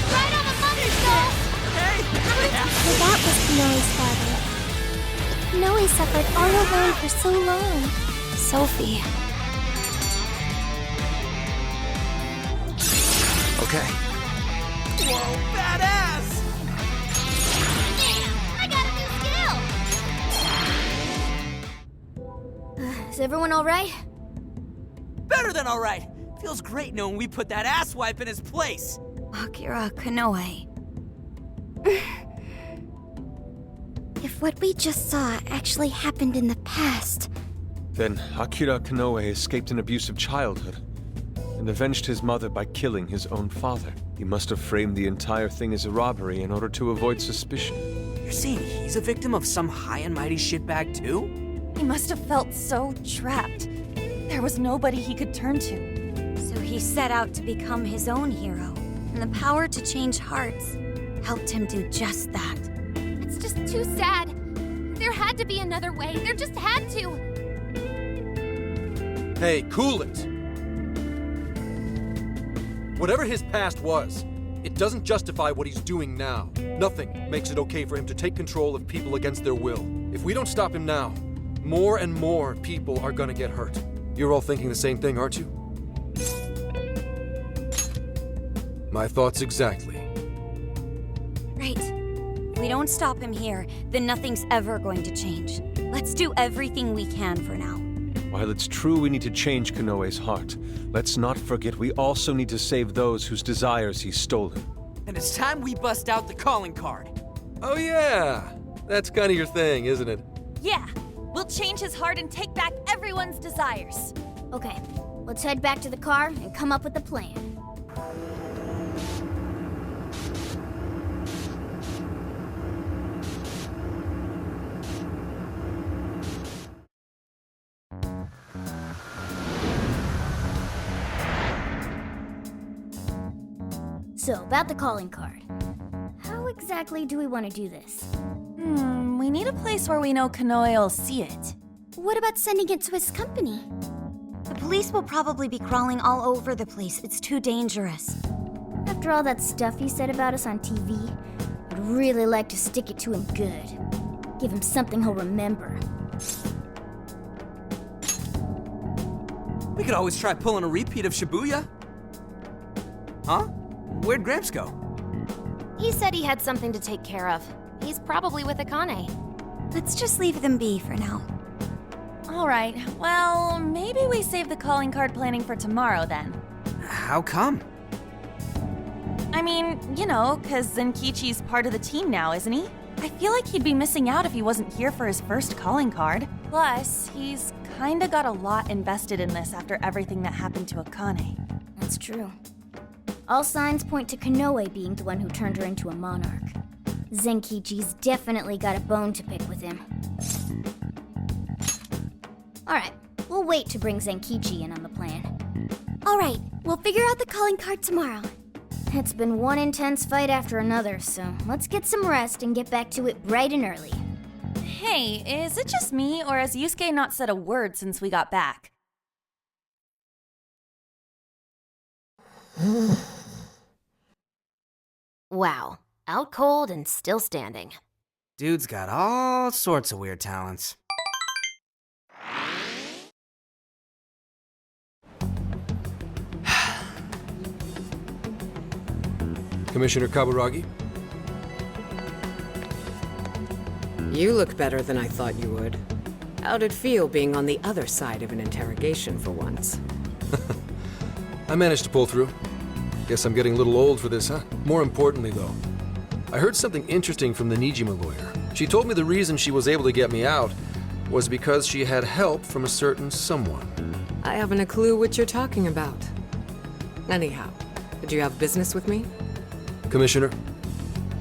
Right on the money, Soul! So that was Konoe's father. Konoe suffered all alone for so long. Sophie. Okay. Whoa, badass! I got a new skill! Is everyone alright? Better than alright. Feels great knowing we put that asswipe in his place. Akira Konoe. If what we just saw actually happened in the past, Then Akira Konoe escaped an abusive childhood and avenged his mother by killing his own father. He must have framed the entire thing as a robbery in order to avoid suspicion. You're saying he's a victim of some high and mighty shitbag too? He must have felt so trapped. There was nobody he could turn to. So he set out to become his own hero, and the power to change hearts helped him do just that. It's just too sad. There had to be another way. There just had to. Hey, cool it! Whatever his past was, it doesn't justify what he's doing now. Nothing makes it okay for him to take control of people against their will. If we don't stop him now, more and more people are gonna get hurt. You're all thinking the same thing, aren't you? My thoughts exactly. Right. If we don't stop him here, then nothing's ever going to change. Let's do everything we can for now. While it's true we need to change Konoe's heart, let's not forget we also need to save those whose desires he's stolen. And it's time we bust out the calling card. Oh yeah! That's kind of your thing, isn't it? Yeah, we'll change his heart and take back everyone's desires. Okay, let's head back to the car and come up with a plan. So, about the calling card. How exactly do we want to do this? We need a place where we know Konoe will see it. what about sending it to his company? The police will probably be crawling all over the place. It's too dangerous. After all that stuff he said about us on TV, I'd really like to stick it to him good. Give him something he'll remember. We could always try pulling a repeat of Shibuya. Huh? Where'd Gramps go? He said he had something to take care of. He's probably with Akane. Let's just leave them be for now. All right, well, maybe we save the calling card planning for tomorrow then. How come? I mean, you know, 'cause Zenkichi's part of the team now, isn't he? I feel like he'd be missing out if he wasn't here for his first calling card. Plus, he's kinda got a lot invested in this after everything that happened to Akane. That's true. All signs point to Konoe being the one who turned her into a monarch. Zenkichi's definitely got a bone to pick with him. Alright, we'll wait to bring Zenkichi in on the plan. Alright, we'll figure out the calling card tomorrow. It's been one intense fight after another, so let's get some rest and get back to it bright and early. Hey, is it just me, or has Yusuke not said a word since we got back? Wow, out cold and still standing. Dude's got all sorts of weird talents. Commissioner Kaburagi? You look better than I thought you would. How'd it feel being on the other side of an interrogation for once? I managed to pull through. Guess I'm getting a little old for this, huh? More importantly, though, I heard something interesting from the Nijima lawyer. She told me the reason she was able to get me out was because she had help from a certain someone. I haven't a clue what you're talking about. Anyhow, did you have business with me? Commissioner,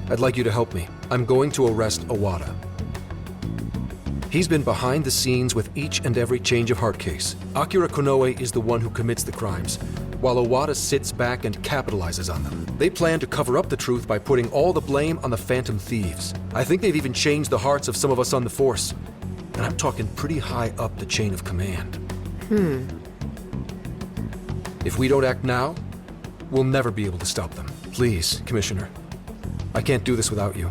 I'd like you to help me. I'm going to arrest Owada. He's been behind the scenes with each and every change of heart case. Akira Konoe is the one who commits the crimes, while Owada sits back and capitalizes on them. They plan to cover up the truth by putting all the blame on the Phantom Thieves. I think they've even changed the hearts of some of us on the Force. And I'm talking pretty high up the chain of command. If we don't act now, we'll never be able to stop them. Please, Commissioner. I can't do this without you.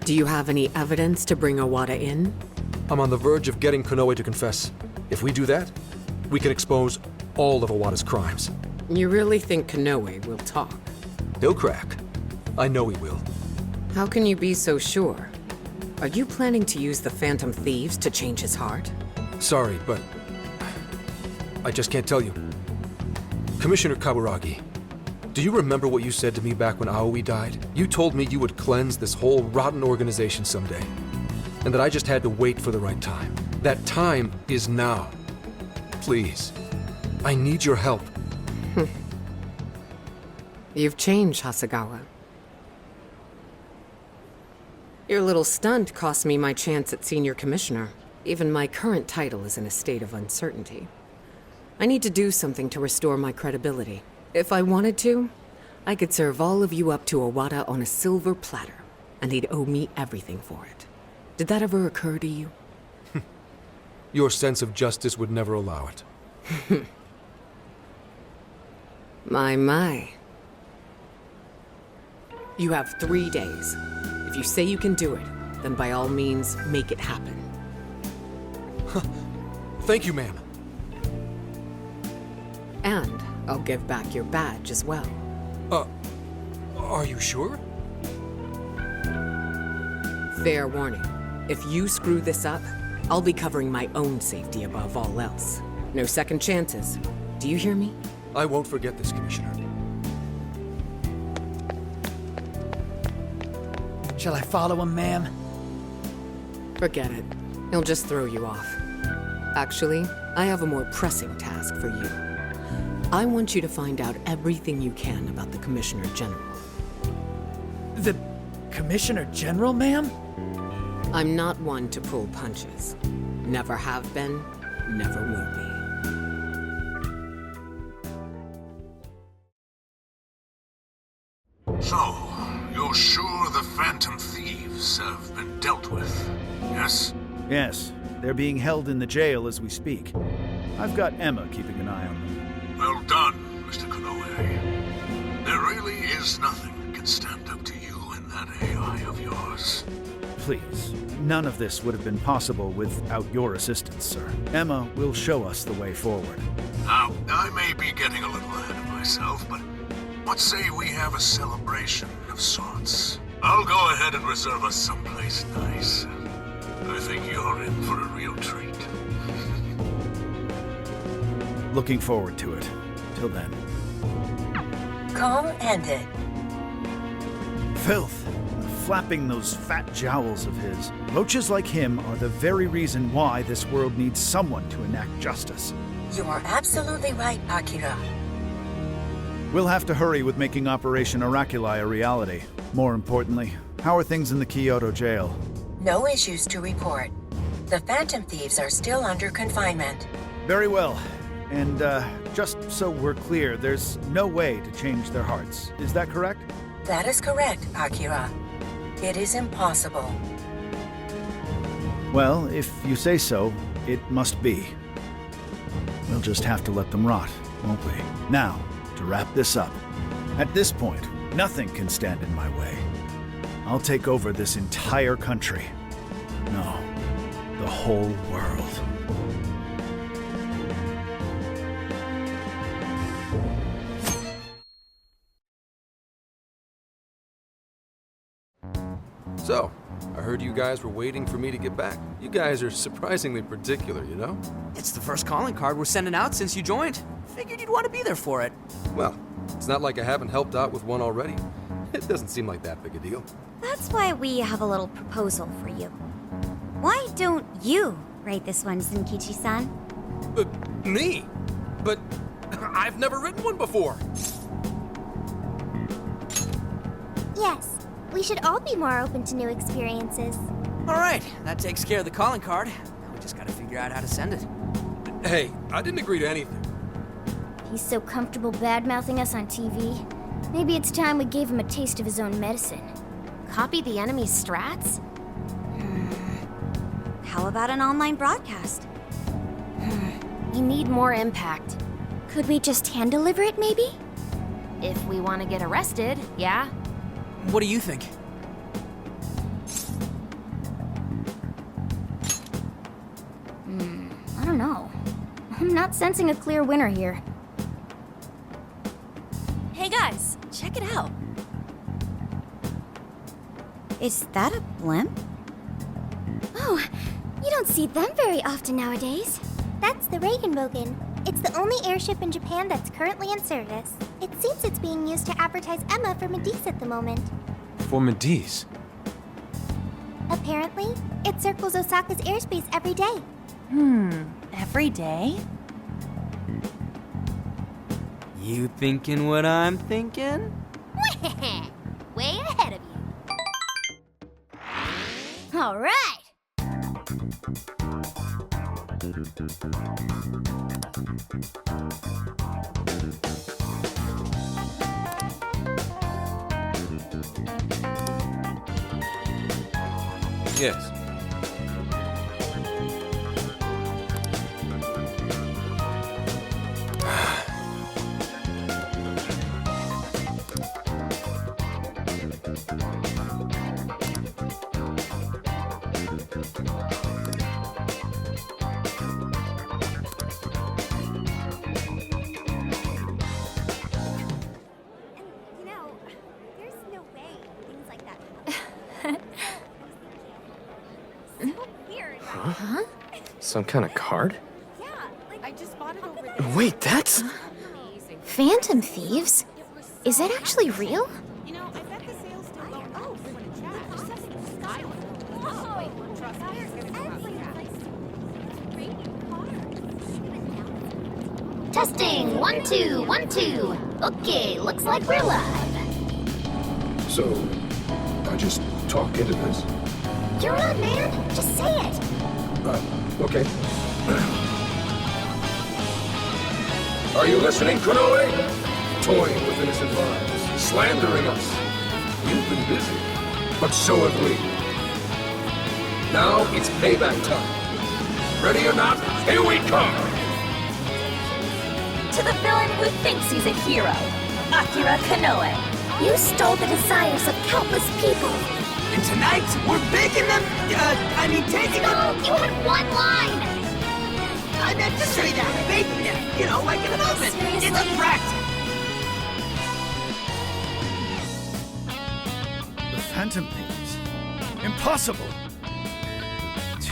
Do you have any evidence to bring Owada in? I'm on the verge of getting Konoe to confess. If we do that, we can expose all of Owada's crimes. You really think Konoe will talk? He'll crack. I know he will. How can you be so sure? Are you planning to use the Phantom Thieves to change his heart? Sorry, but I just can't tell you. Commissioner Kaburagi, do you remember what you said to me back when Aoi died? You told me you would cleanse this whole rotten organization someday, and that I just had to wait for the right time. That time is now. Please, I need your help. You've changed, Hasegawa. Your little stunt cost me my chance at senior commissioner. Even my current title is in a state of uncertainty. I need to do something to restore my credibility. If I wanted to, I could serve all of you up to Owada on a silver platter, and he'd owe me everything for it. Did that ever occur to you? Your sense of justice would never allow it. My. You have 3 days. If you say you can do it, then by all means, make it happen. Thank you, ma'am. And I'll give back your badge as well. Are you sure? Fair warning. If you screw this up, I'll be covering my own safety above all else. No second chances. Do you hear me? I won't forget this, Commissioner. Shall I follow him, ma'am? Forget it. He'll just throw you off. Actually, I have a more pressing task for you. I want you to find out everything you can about the Commissioner General. The Commissioner General, ma'am? I'm not one to pull punches. Never have been, never will be. So, you're sure the Phantom Thieves have been dealt with, yes? Yes, they're being held in the jail as we speak. I've got Emma keeping an eye on them. Well done, Mr. Konoe. There really is nothing that can stand up to you and that AI of yours. Please, none of this would have been possible without your assistance, sir. Emma will show us the way forward. Now, I may be getting a little ahead of myself, but what say we have a celebration of sorts? I'll go ahead and reserve us someplace nice. I think you're in for a real treat. Looking forward to it. Till then. Call ended. Filth. A flapping those fat jowls of his. Roaches like him are the very reason why this world needs someone to enact justice. You are absolutely right, Akira. We'll have to hurry with making Operation Oraculi a reality. More importantly, how are things in the Kyoto jail? No issues to report. The Phantom Thieves are still under confinement. Very well. And, just so we're clear, there's no way to change their hearts. Is that correct? That is correct, Akira. It is impossible. Well, if you say so, it must be. We'll just have to let them rot, won't we? Now, to wrap this up. At this point, nothing can stand in my way. I'll take over this entire country. No, the whole world. So, I heard you guys were waiting for me to get back. You guys are surprisingly particular, you know? It's the first calling card we're sending out since you joined. Figured you'd want to be there for it. Well, it's not like I haven't helped out with one already. It doesn't seem like that big a deal. That's why we have a little proposal for you. Why don't you write this one, Zenkichi-san? Me? But I've never written one before. Yes, we should all be more open to new experiences. All right, that takes care of the calling card. Now we just gotta figure out how to send it. Hey, I didn't agree to anything. He's so comfortable bad-mouthing us on TV. Maybe it's time we gave him a taste of his own medicine. Copy the enemy's strats? How about an online broadcast? We need more impact. Could we just hand-deliver it, maybe? If we want to get arrested, yeah. What do you think? I don't know. I'm not sensing a clear winner here. Hey guys, check it out. Is that a blimp? Oh, you don't see them very often nowadays. That's the Regenbogen. It's the only airship in Japan that's currently in service. It seems it's being used to advertise Emma for Mediz at the moment. For Mediz? Apparently, it circles Osaka's airspace every day. Every day? You thinking what I'm thinking? Way ahead of you. All right. Yes. You know, there's no way things like that happen. So weird. Huh? Some kind of card? Yeah, like I just bought it over there. Wait, that's... Phantom Thieves? Is that actually real? Testing, 1, 2, 1, 2. Okay, looks like we're live. So, I just talk into this? You're on, man. Just say it. Okay. Are you listening, Konoe? Toying with innocent lives, slandering us. You've been busy, but so have we. Now it's payback time. Ready or not, here we come! To the villain who thinks he's a hero, Akira Konoe. You stole the desires of countless people. And tonight, we're baking them, taking them... You had one line! I meant to say that, baking them, you know, like in an oven. Seriously? It's a practice. The Phantom Thieves? Impossible!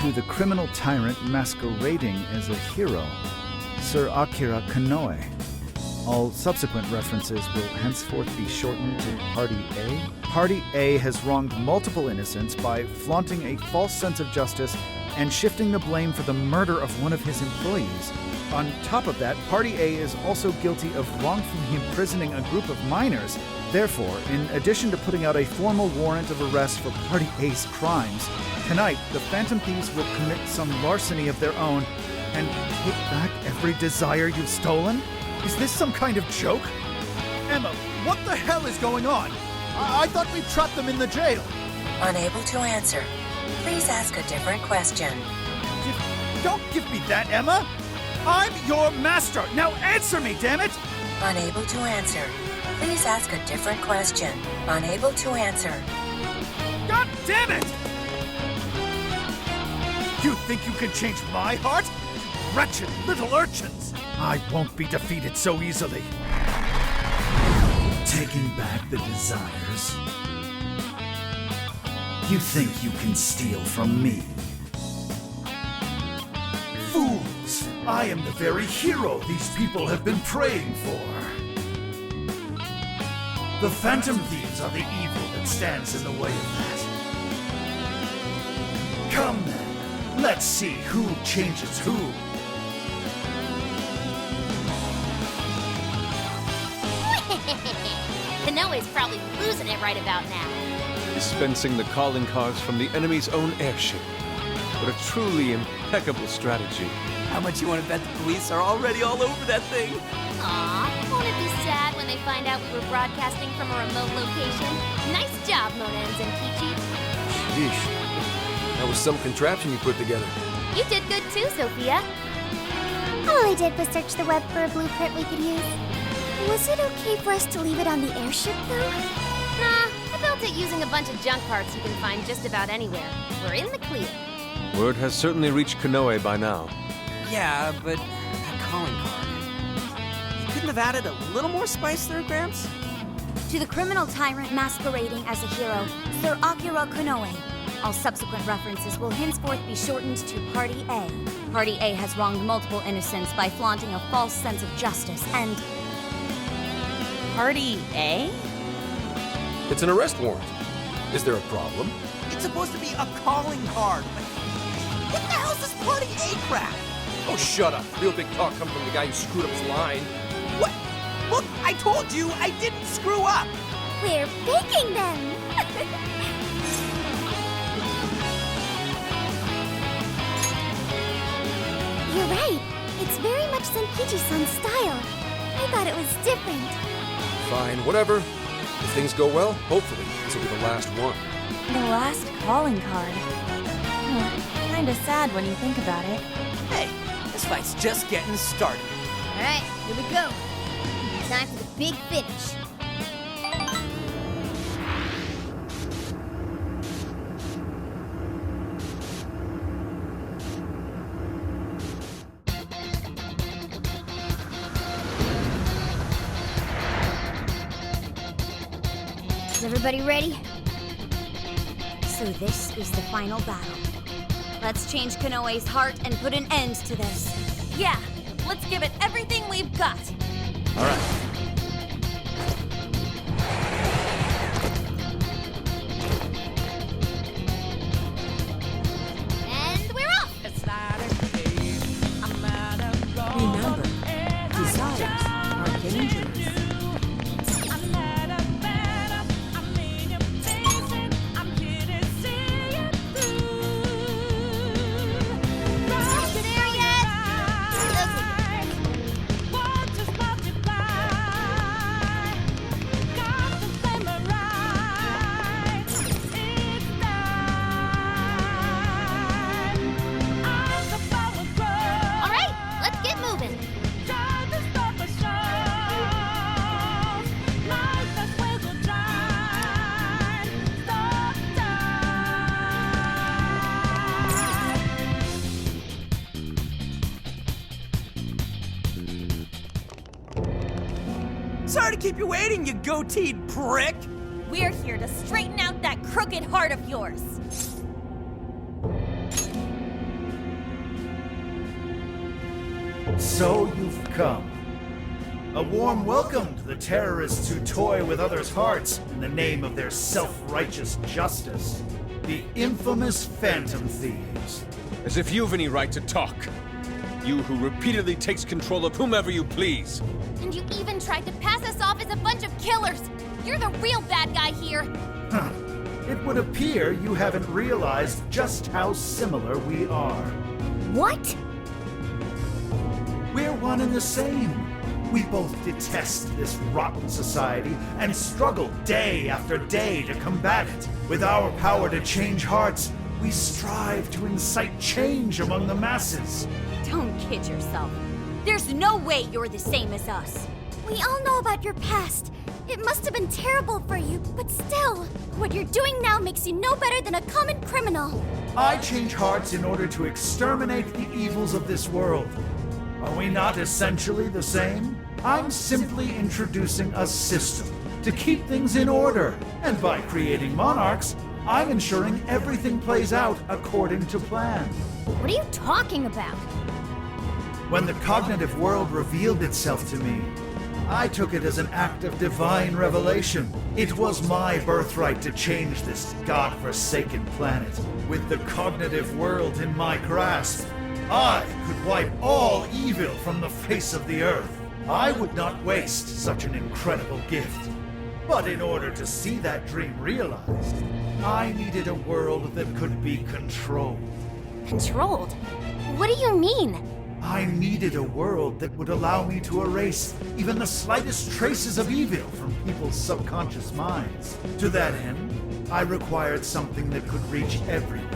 To the criminal tyrant masquerading as a hero, Sir Akira Konoe. All subsequent references will henceforth be shortened to Party A. Party A has wronged multiple innocents by flaunting a false sense of justice and shifting the blame for the murder of one of his employees. On top of that, Party A is also guilty of wrongfully imprisoning a group of minors. Therefore, in addition to putting out a formal warrant of arrest for Party A's crimes, tonight the Phantom Thieves will commit some larceny of their own and take back every desire you've stolen? Is this some kind of joke? Emma, what the hell is going on? I thought we trapped them in the jail. Unable to answer. Please ask a different question. Don't give me that, Emma! I'm your master! Now answer me, damn it! Unable to answer. Please ask a different question. Unable to answer. God damn it! You think you can change my heart? Wretched little urchins! I won't be defeated so easily. Taking back the desires. You think you can steal from me? Fools! I am the very hero these people have been praying for. The Phantom Thieves are the evil that stands in the way of that. Come then, let's see who changes who. Kanoe's probably losing it right about now. Dispensing the calling cards from the enemy's own airship. What a truly impeccable strategy. How much you want to bet the police are already all over that thing? Aw, won't it be sad when they find out we were broadcasting from a remote location? Nice job, Mona and Zenkichi. Yeesh. That was some contraption you put together. You did good too, Sophia. All I did was search the web for a blueprint we could use. Was it okay for us to leave it on the airship, though? Nah, I built it using a bunch of junk parts you can find just about anywhere. We're in the clear. Word has certainly reached Kanoe by now. Yeah, but that calling card. You couldn't have added a little more spice there, Gramps? To the criminal tyrant masquerading as a hero, Sir Akira Kanoe. All subsequent references will henceforth be shortened to Party A. Party A has wronged multiple innocents by flaunting a false sense of justice and... Party A? It's an arrest warrant. Is there a problem? It's supposed to be a calling card. What the hell's this Party A crap? Oh, shut up. Real big talk coming from the guy who screwed up his line. What? Look, I told you I didn't screw up. We're baking them! You're right. It's very much Zenkichi-san's style. I thought it was different. Fine, whatever. If things go well, hopefully this will be the last one. The last calling card. Kinda sad when you think about it. Hey, this fight's just getting started. All right, here we go. Time for the big finish. Is everybody ready? So this is the final battle. Let's change Kanoe's heart and put an end to this. Yeah, let's give it everything we've got. All right. And we're off! Remember, desires are dangerous. Sorry to keep you waiting, you goateed prick! We're here to straighten out that crooked heart of yours. So you've come. A warm welcome to the terrorists who toy with others' hearts in the name of their self-righteous justice. The infamous Phantom Thieves. As if you've any right to talk. You who repeatedly takes control of whomever you please. And you even tried to pass us off as a bunch of killers. You're the real bad guy here. Huh. It would appear you haven't realized just how similar we are. What? We're one and the same. We both detest this rotten society and struggle day after day to combat it. With our power to change hearts, we strive to incite change among the masses. Don't kid yourself. There's no way you're the same as us. We all know about your past. It must have been terrible for you, but still, what you're doing now makes you no better than a common criminal. I change hearts in order to exterminate the evils of this world. Are we not essentially the same? I'm simply introducing a system to keep things in order, and by creating monarchs, I'm ensuring everything plays out according to plan. What are you talking about? When the cognitive world revealed itself to me, I took it as an act of divine revelation. It was my birthright to change this godforsaken planet. With the cognitive world in my grasp, I could wipe all evil from the face of the earth. I would not waste such an incredible gift. But in order to see that dream realized, I needed a world that could be controlled. Controlled? What do you mean? I needed a world that would allow me to erase even the slightest traces of evil from people's subconscious minds. To that end, I required something that could reach everyone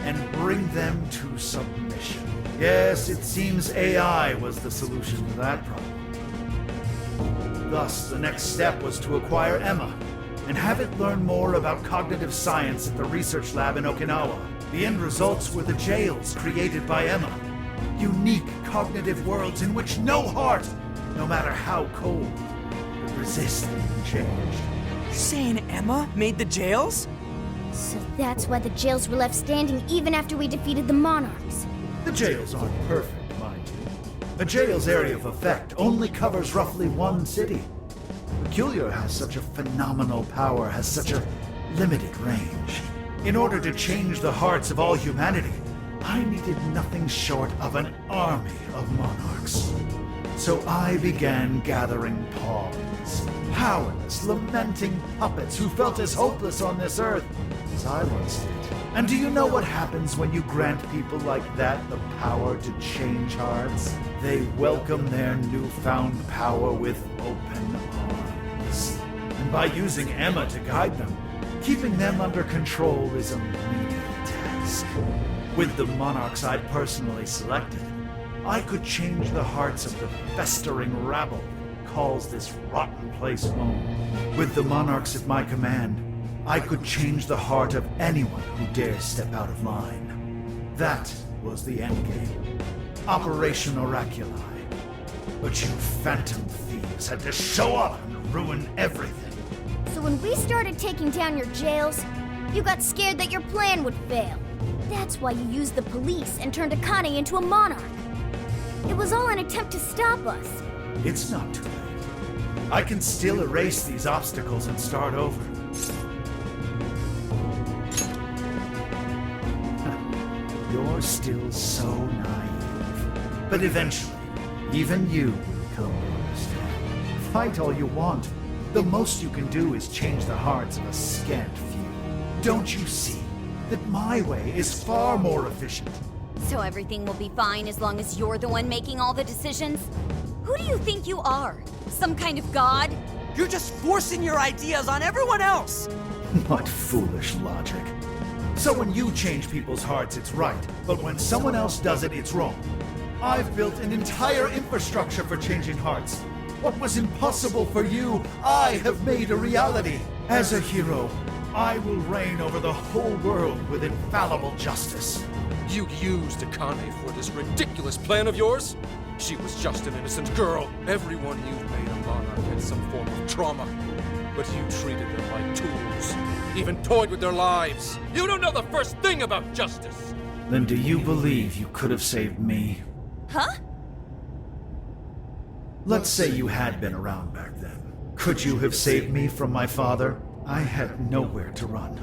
and bring them to submission. Yes, it seems AI was the solution to that problem. Thus, the next step was to acquire Emma and have it learn more about cognitive science at the research lab in Okinawa. The end results were the jails created by Emma. Unique cognitive worlds in which no heart, no matter how cold, could resist being changed. You're saying Emma made the jails? So that's why the jails were left standing even after we defeated the monarchs. The jails aren't perfect, mind you. A jail's area of effect only covers roughly one city. Peculiar has such a phenomenal power, has such a limited range. In order to change the hearts of all humanity, I needed nothing short of an army of monarchs. So I began gathering pawns, powerless, lamenting puppets who felt as hopeless on this earth as I once did. And do you know what happens when you grant people like that the power to change hearts? They welcome their newfound power with open arms. And by using Emma to guide them, keeping them under control is a menial task. With the monarchs I'd personally selected, I could change the hearts of the festering rabble that calls this rotten place home. With the monarchs at my command, I could change the heart of anyone who dares step out of line. That was the endgame. Operation Oraculi. But you phantom thieves had to show up and ruin everything. So when we started taking down your jails, you got scared that your plan would fail. That's why you used the police and turned Akane into a monarch. It was all an attempt to stop us. It's not too late. I can still erase these obstacles and start over. You're still so naive. But eventually, even you will come to understand. Fight all you want. The most you can do is change the hearts of a scant few. Don't you see that my way is far more efficient? So everything will be fine as long as you're the one making all the decisions? Who do you think you are? Some kind of god? You're just forcing your ideas on everyone else! What foolish logic. So when you change people's hearts, it's right, but when someone else does it, it's wrong. I've built an entire infrastructure for changing hearts. What was impossible for you, I have made a reality. As a hero, I will reign over the whole world with infallible justice. You used Akane for this ridiculous plan of yours? She was just an innocent girl. Everyone you've made a monarch had some form of trauma. But you treated them like tools, even toyed with their lives. You don't know the first thing about justice. Then do you believe you could have saved me? Huh? Let's say you had been around back then. Could you have saved me from my father? I had nowhere to run.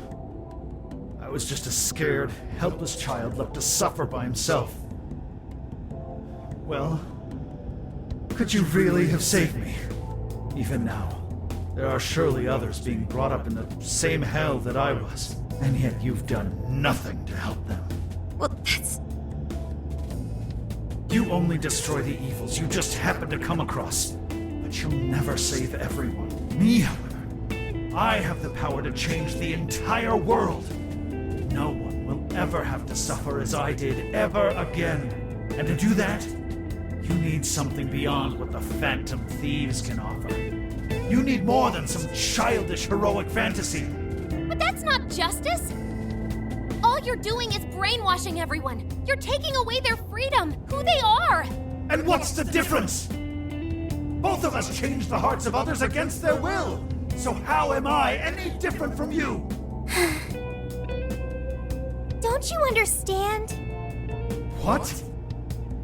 I was just a scared, helpless child left to suffer by himself. Well, could you really have saved me? Even now, there are surely others being brought up in the same hell that I was, and yet you've done nothing to help them. Well, that's... You only destroy the evils you just happen to come across, but you'll never save everyone. Me, however, I have the power to change the entire world. No one will ever have to suffer as I did ever again. And to do that, you need something beyond what the Phantom Thieves can offer. You need more than some childish heroic fantasy. But that's not justice! All you're doing is brainwashing everyone. You're taking away their freedom, who they are! And what's the difference? Both of us change the hearts of others against their will. So how am I any different from you? Don't you understand? What?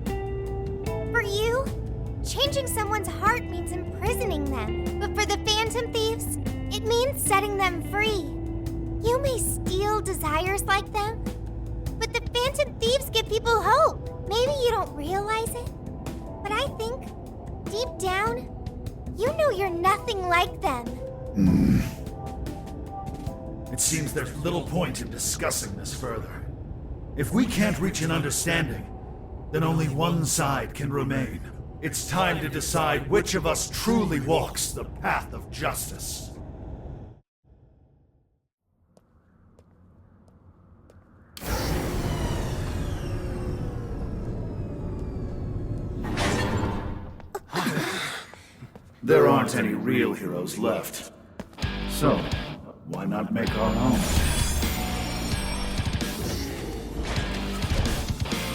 For you, changing someone's heart means imprisoning them. But for the Phantom Thieves, it means setting them free. You may steal desires like them, but the Phantom Thieves give people hope. Maybe you don't realize it, but I think, deep down, you know you're nothing like them. It seems there's little point in discussing this further. If we can't reach an understanding, then only one side can remain. It's time to decide which of us truly walks the path of justice. There aren't any real heroes left. So, why not make our own?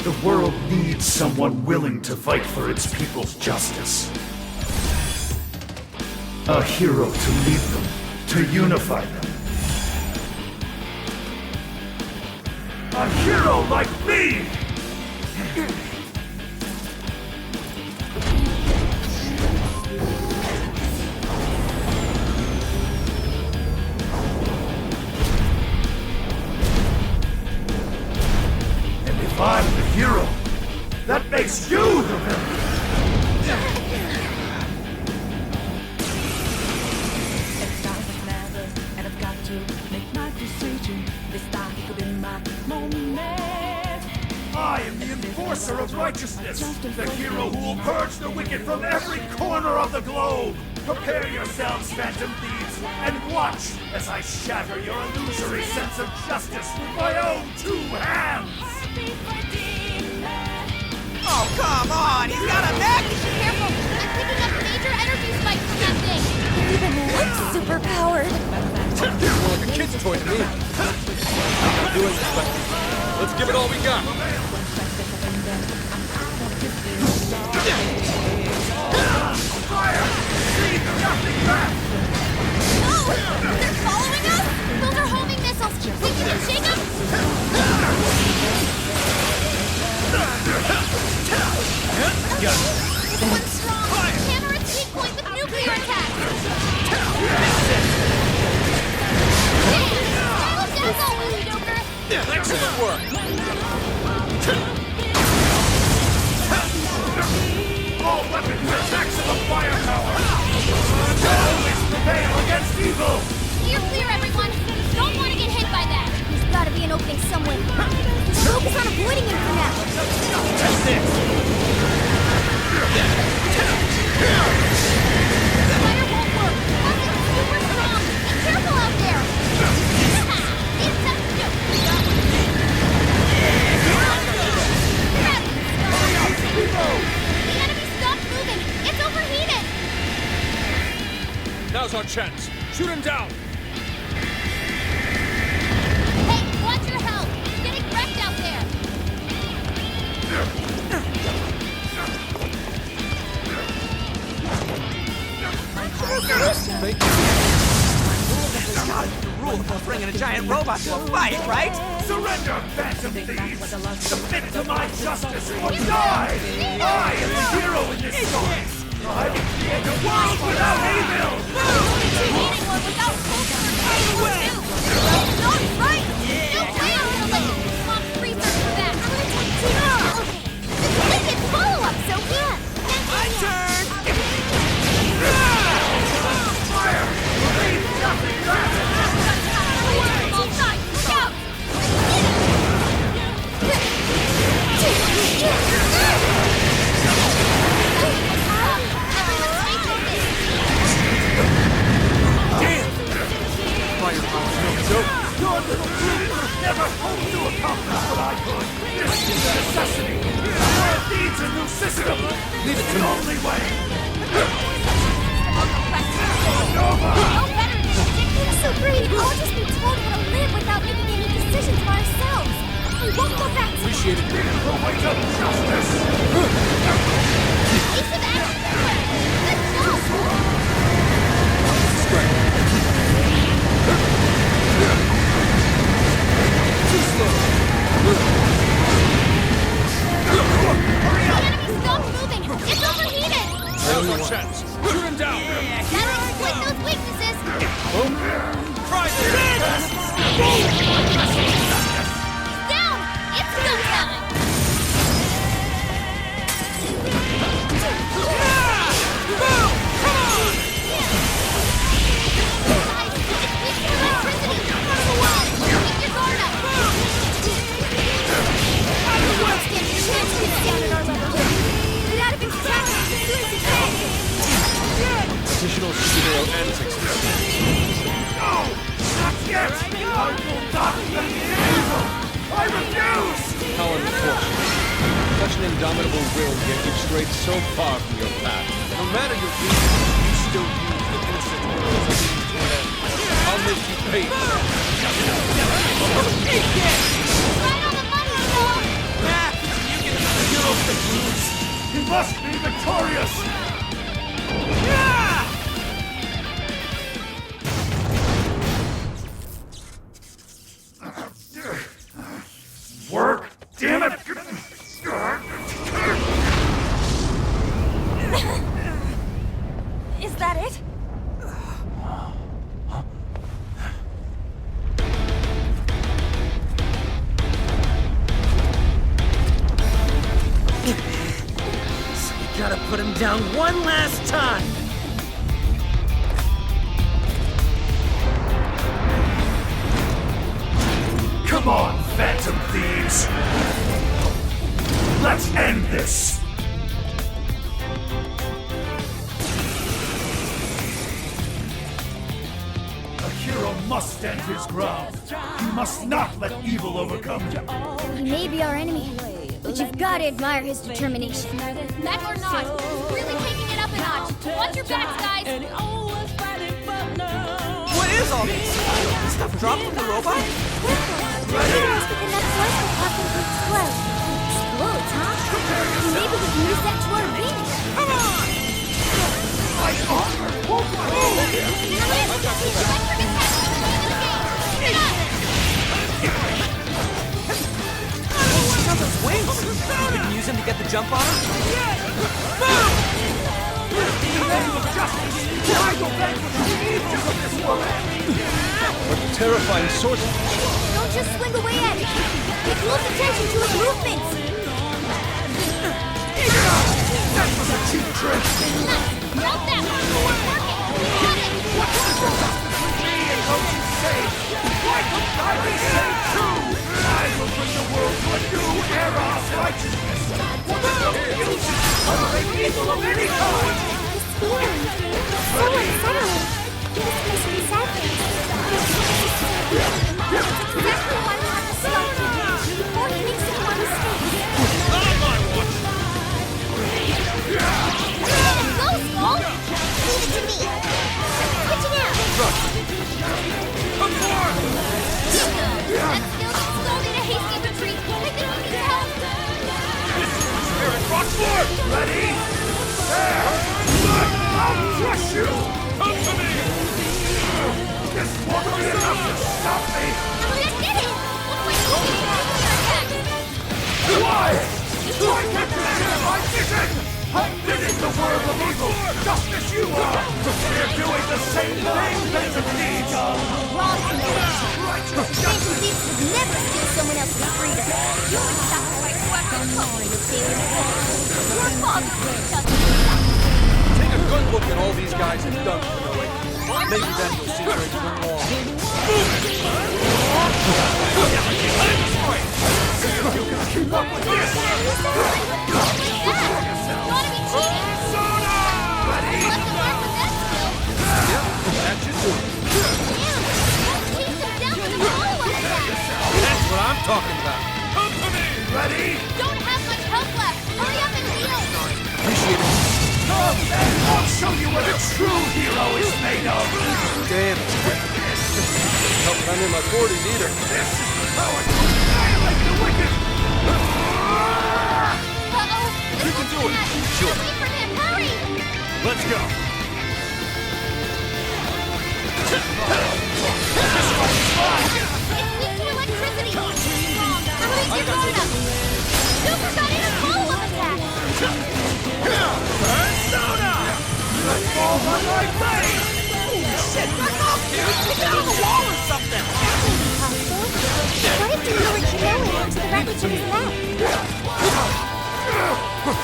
The world needs someone willing to fight for its people's justice. A hero to lead them, to unify them. A hero like me! If I'm the hero, that makes you the villain! And I've got to make my decision. This time could be my moment. I am the enforcer of righteousness, the hero who will purge the wicked from every corner of the globe! Prepare yourselves, Phantom Thieves, and watch as I shatter your illusory sense of justice with my own two hands! Oh, come on! He's got a mech! Careful! I'm picking up major energy spikes from that thing! It even looks superpowered! More like a kid's toy to me. Do as expected. Let's give it all we got. Fire! Leave nothing back! Oh! They're following us? Those are homing missiles! Think you can shake them? This one's strong! Hammer its weak point with nuclear attacks! That's all, Willy Joker! Excellent work! All weapons are maximum firepower! Always prevail against evil! Steer clear, everyone! Don't want to get hit by that! There's gotta be an opening somewhere. Just focus on avoiding him for now. Test it! The spider won't work! Buzzing's super strong! Be careful out there! It's time to joke! The enemy stopped moving! It's overheated! Now's our chance. Shoot him down. Hey, watch your health! It's getting wrecked out there! Thank you. There's gotta be a rule about bringing a giant robot to a fight, right? Surrender, Phantom Thieves! Submit to my justice or die! I am the hero in this story! I will create a world without evil! Creating one without culture and power, too! Not right! No way I'm gonna let you swamp research for that! Okay, this is follow-up, Sophia! My turn! Fire! Leave nothing left! All sides, look out! Firepower's no joke. Your little group never hoped to accomplish what I could! This is a necessity! The world needs a new system! Leave it to The me. only way! It's so great! I'll just be told how to live without making any decisions for ourselves! We won't go back to Appreciate it. The weight of justice! Piece of action! Let's go! Too slow. The enemy stopped moving! It's overheated! Now's our chance. Shoot him down. That'll exploit those weaknesses! Try this. Down! It's go time! Additional superhero antics. No! Not yet! I will not let evil! I refuse! How unfortunate. Such an indomitable will can get you strayed so far from your path. No matter your reason, you still use the innocent world as a means to an end. I'll make you pay for that. Right on the money, Thor! Hero can lose! He must be victorious! Work! Damn it! Is that it? So we gotta put him down one last time. Come on, Phantom Thieves! Let's end this! A hero must stand his ground. He must not let evil overcome him. He may be our enemy, but you've got to admire his determination. Back or not, he's really taking it up a notch. Watch your backs, guys! What is all this? Stuff dropped from the robot? The next voice will pop into explode. Explodes, huh? Maybe we can use that to our advantage. Come on! My armor won't Check out those wings! We can use them to get the jump on him? What terrifying sorcery. Don't just swing away at it. Pay close attention to his movements. That was a cheap trick! Drop that one. Work it. Got it. Don't you say? Why couldn't I be saved too? I will bring the world to a new era of righteousness. One of the uses tolerate evil of any kind. This feeling. So unsettling. This makes me sad. Exactly why we have to stop him before he makes any more mistakes. Go, Skull! Leave it to me. Switching out. Come on! That still Skull need a hasty retreat. I think we can help. Spirit Rockford! Ready? There! I'll crush you! Come to me! This won't be enough to stop me! That did it! Looks like we'll get a attack. Why? Why can't you share my vision? This is the world of evil, just as you are! We're doing the same thing, Benjamin! Wrong, Konoha. Phantom Thieves would never steal someone else's freedom. You would sacrifice whoever calling you to. Your father would just... Take a good look at all these guys have done, Konoe. Maybe then you'll see where it's been wrong. You can keep up with this! That's what I'm talking about. Come to me! Ready? Don't have much health left. Hurry up and heal. Appreciate it. Come and I'll show you what a true hero is made of! Damn it. Not that I'm in my 40s either. This is how I annihilate the wicked! You can do it. Sure. Wait for him. Hurry. Let's go! It's weak to electricity. Wrong. Hurry, you're grown up. Super got in a follow-up attack. Persona! Let's fall on my face! Shit, back off, dude! Get down the wall or something! What if you lured Konoe into the wreckage of his lab?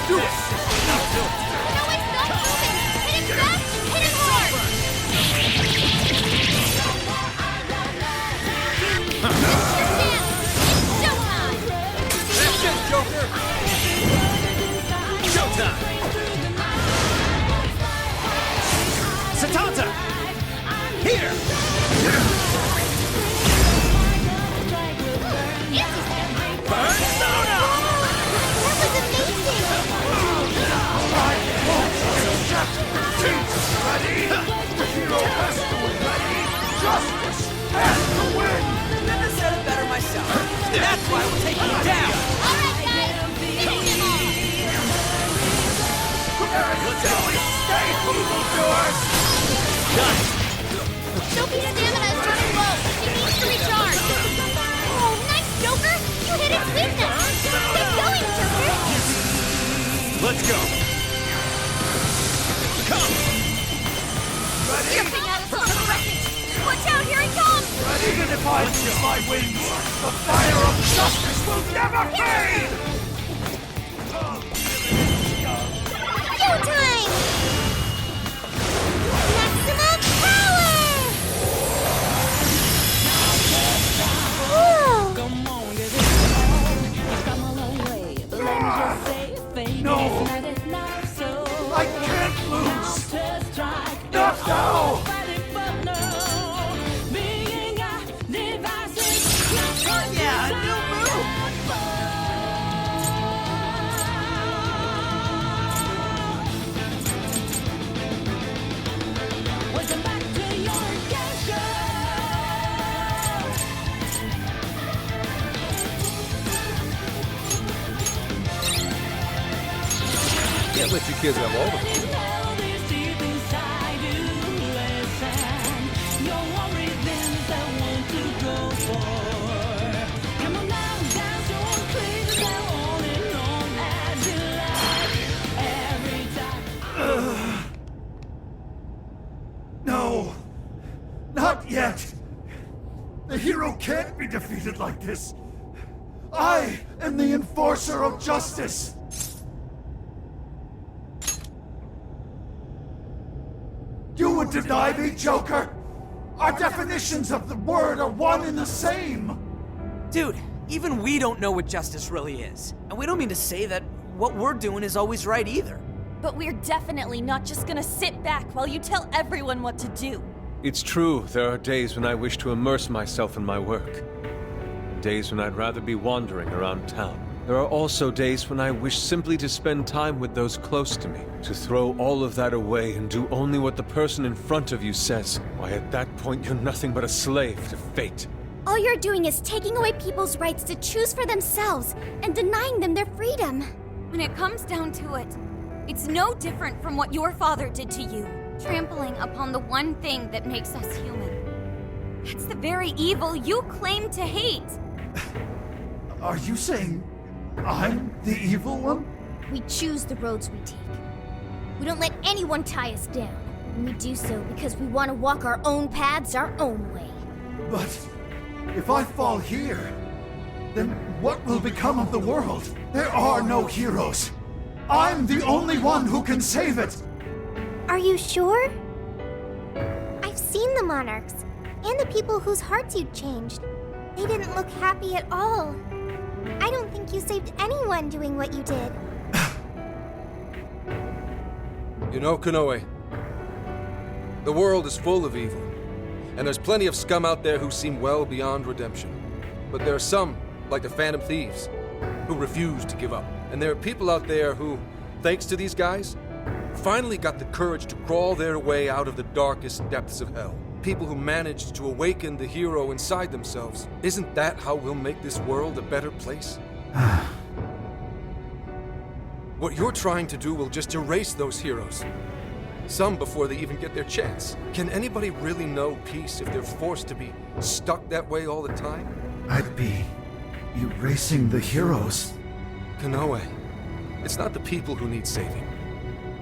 Do it! Konoe, stop moving. Hit him fast and hit him hard. That's it, Joker! Showtime! Satanta! Here! Persona! That was amazing! Ready? The hero has to win! Ready? Justice has to win! Couldn't have said it better myself. That's why we're taking him down. All right, guys. Finish him off. Let's go! Stay, evildoers! Sophie's stamina is running low. He needs to recharge. Oh, nice, Joker. You hit its weakness. Keep going, Joker. Let's go! Come! Ready? Stripping out its own wreckage. Watch out, here it comes. Even if I lose my wings, the fire of justice will never fade! Showtime! Maximum power! Whoa! Come on, give it all. Come a long way. Let me just say, fame No. is not enough, so I can't lose! to strike. Not now! Fighting for no. Being a divisive, not Yeah, a new move! Welcome back to your game show. Can't let you kids have all the fun. No! Not yet! The hero can't be defeated like this! I am the enforcer of justice! You would deny me, Joker? Our definitions of the word are one and the same! Dude, even we don't know what justice really is. And we don't mean to say that what we're doing is always right either. But we're definitely not just gonna sit back while you tell everyone what to do. It's true, there are days when I wish to immerse myself in my work. Days when I'd rather be wandering around town. There are also days when I wish simply to spend time with those close to me, to throw all of that away and do only what the person in front of you says. Why, at that point, you're nothing but a slave to fate. All you're doing is taking away people's rights to choose for themselves and denying them their freedom. When it comes down to it, it's no different from what your father did to you, trampling upon the one thing that makes us human. That's the very evil you claim to hate. Are you saying I'm the evil one? We choose the roads we take. We don't let anyone tie us down. And we do so because we want to walk our own paths our own way. But if I fall here, then what will become of the world? There are no heroes. I'm the only one who can save it. Are you sure? I've seen the monarchs, and the people whose hearts you'd changed. They didn't look happy at all. I don't think you saved anyone doing what you did. You know, Konoe, the world is full of evil, and there's plenty of scum out there who seem well beyond redemption. But there are some, like the Phantom Thieves, who refuse to give up. And there are people out there who, thanks to these guys, finally got the courage to crawl their way out of the darkest depths of hell. People who managed to awaken the hero inside themselves. Isn't that how we'll make this world a better place? What you're trying to do will just erase those heroes. Some before they even get their chance. Can anybody really know peace if they're forced to be stuck that way all the time? I'd be erasing the heroes. Konoe, it's not the people who need saving.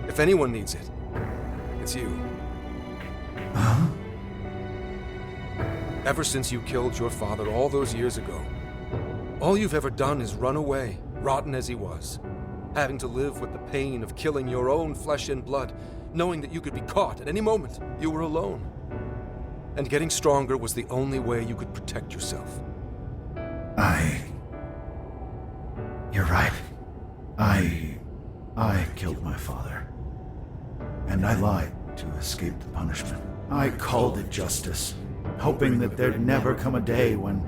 If anyone needs it, it's you. Huh? Ever since you killed your father all those years ago, all you've ever done is run away, rotten as he was, having to live with the pain of killing your own flesh and blood, knowing that you could be caught at any moment. You were alone. And getting stronger was the only way you could protect yourself. You're right. I killed my father. And I lied to escape the punishment. I called it justice, hoping that there'd never come a day when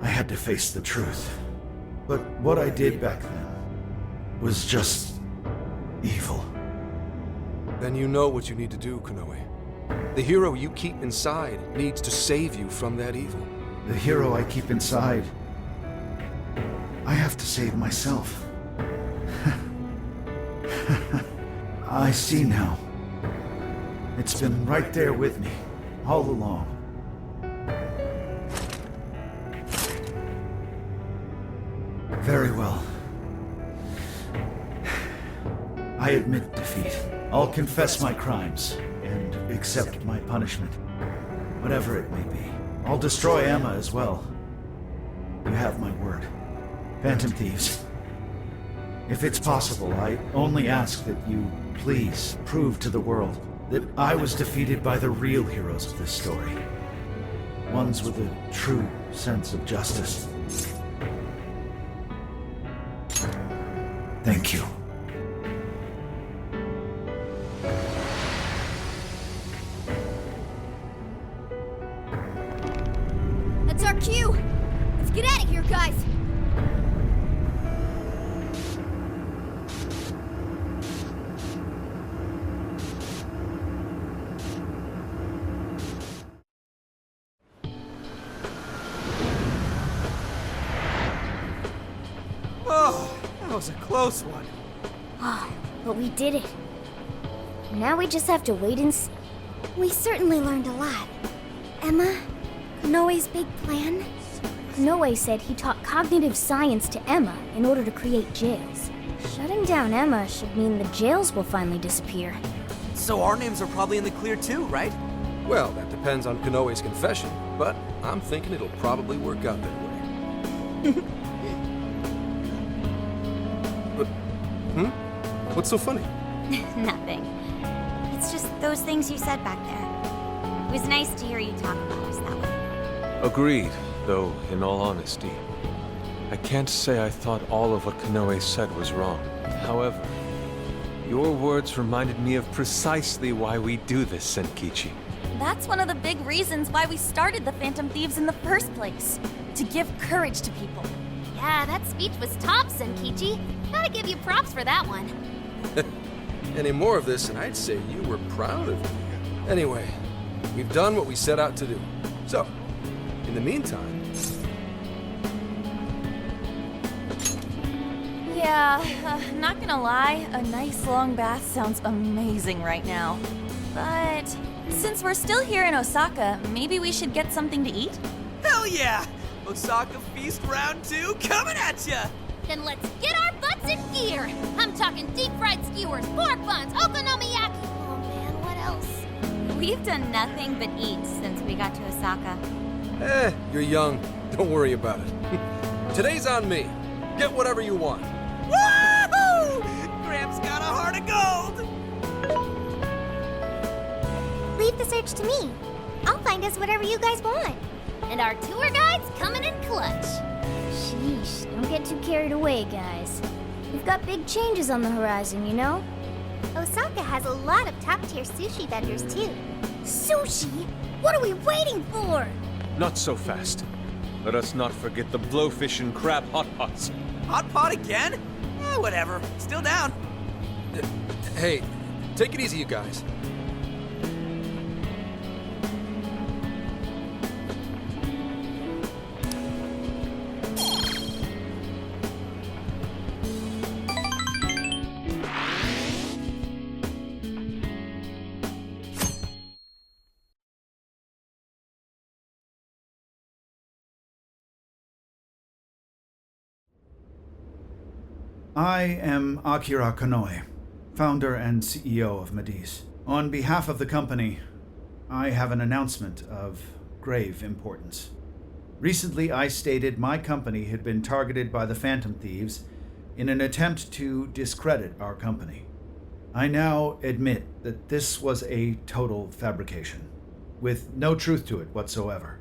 I had to face the truth. But what I did back then was just evil. Then you know what you need to do, Konoe. The hero you keep inside needs to save you from that evil. The hero I keep inside, I have to save myself. I see now. It's been right there with me, all along. Very well. I admit defeat. I'll confess my crimes and accept my punishment, whatever it may be. I'll destroy Emma as well. You have my word. Phantom Thieves. If it's possible, I only ask that you please prove to the world that I was defeated by the real heroes of this story. Ones with a true sense of justice. Thank you. That's our cue! Let's get out of here, guys! Oh, that was a close one. Ah, but we did it. Now we just have to wait and see. We certainly learned a lot. Emma, Konoe's big plan? Konoe said he taught cognitive science to Emma in order to create jails. Shutting down Emma should mean the jails will finally disappear. So our names are probably in the clear too, right? Well, that depends on Konoe's confession, but I'm thinking it'll probably work out that way. But, what's so funny? Nothing. It's just those things you said back there. It was nice to hear you talk about us that way. Agreed, though, in all honesty, I can't say I thought all of what Konoe said was wrong. However, your words reminded me of precisely why we do this, Senkichi. That's one of the big reasons why we started the Phantom Thieves in the first place. To give courage to people. Yeah, that speech was top, Senkichi. Gotta give you props for that one. Any more of this, and I'd say you were proud of me. Anyway, we've done what we set out to do. So, in the meantime... Yeah, not gonna lie, a nice long bath sounds amazing right now. But since we're still here in Osaka, maybe we should get something to eat? Hell yeah! Osaka Feast Round 2 coming at ya! Then let's get our butts It's in gear. I'm talking deep fried skewers, pork buns, okonomiyaki. Oh man, what else? We've done nothing but eat since we got to Osaka. You're young. Don't worry about it. Today's on me. Get whatever you want. Woohoo! Gramps got a heart of gold! Leave the search to me. I'll find us whatever you guys want. And our tour guide's coming in clutch. Sheesh, don't get too carried away, guys. We've got big changes on the horizon, you know? Osaka has a lot of top-tier sushi vendors, too. Sushi? What are we waiting for? Not so fast. Let us not forget the blowfish and crab hot pots. Hot pot again? Whatever. Still down. Hey, take it easy, you guys. I am Akira Konoe, founder and CEO of Mediz. On behalf of the company, I have an announcement of grave importance. Recently, I stated my company had been targeted by the Phantom Thieves in an attempt to discredit our company. I now admit that this was a total fabrication, with no truth to it whatsoever.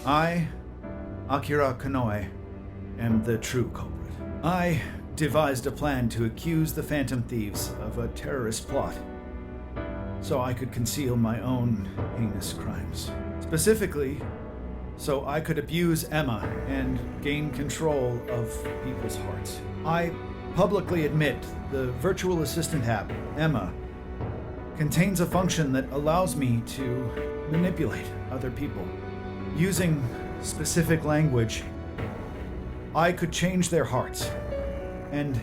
I, Akira Konoe, am the true culprit. I devised a plan to accuse the Phantom Thieves of a terrorist plot, so I could conceal my own heinous crimes. Specifically, so I could abuse Emma and gain control of people's hearts. I publicly admit the virtual assistant app, Emma, contains a function that allows me to manipulate other people. Using specific language, I could change their hearts and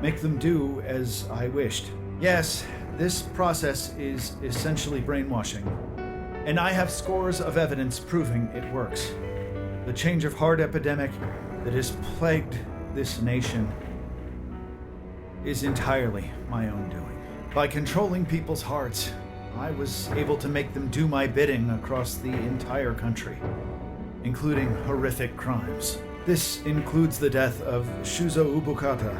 make them do as I wished. Yes, this process is essentially brainwashing, and I have scores of evidence proving it works. The change of heart epidemic that has plagued this nation is entirely my own doing. By controlling people's hearts, I was able to make them do my bidding across the entire country, including horrific crimes. This includes the death of Shuzo Ubukata,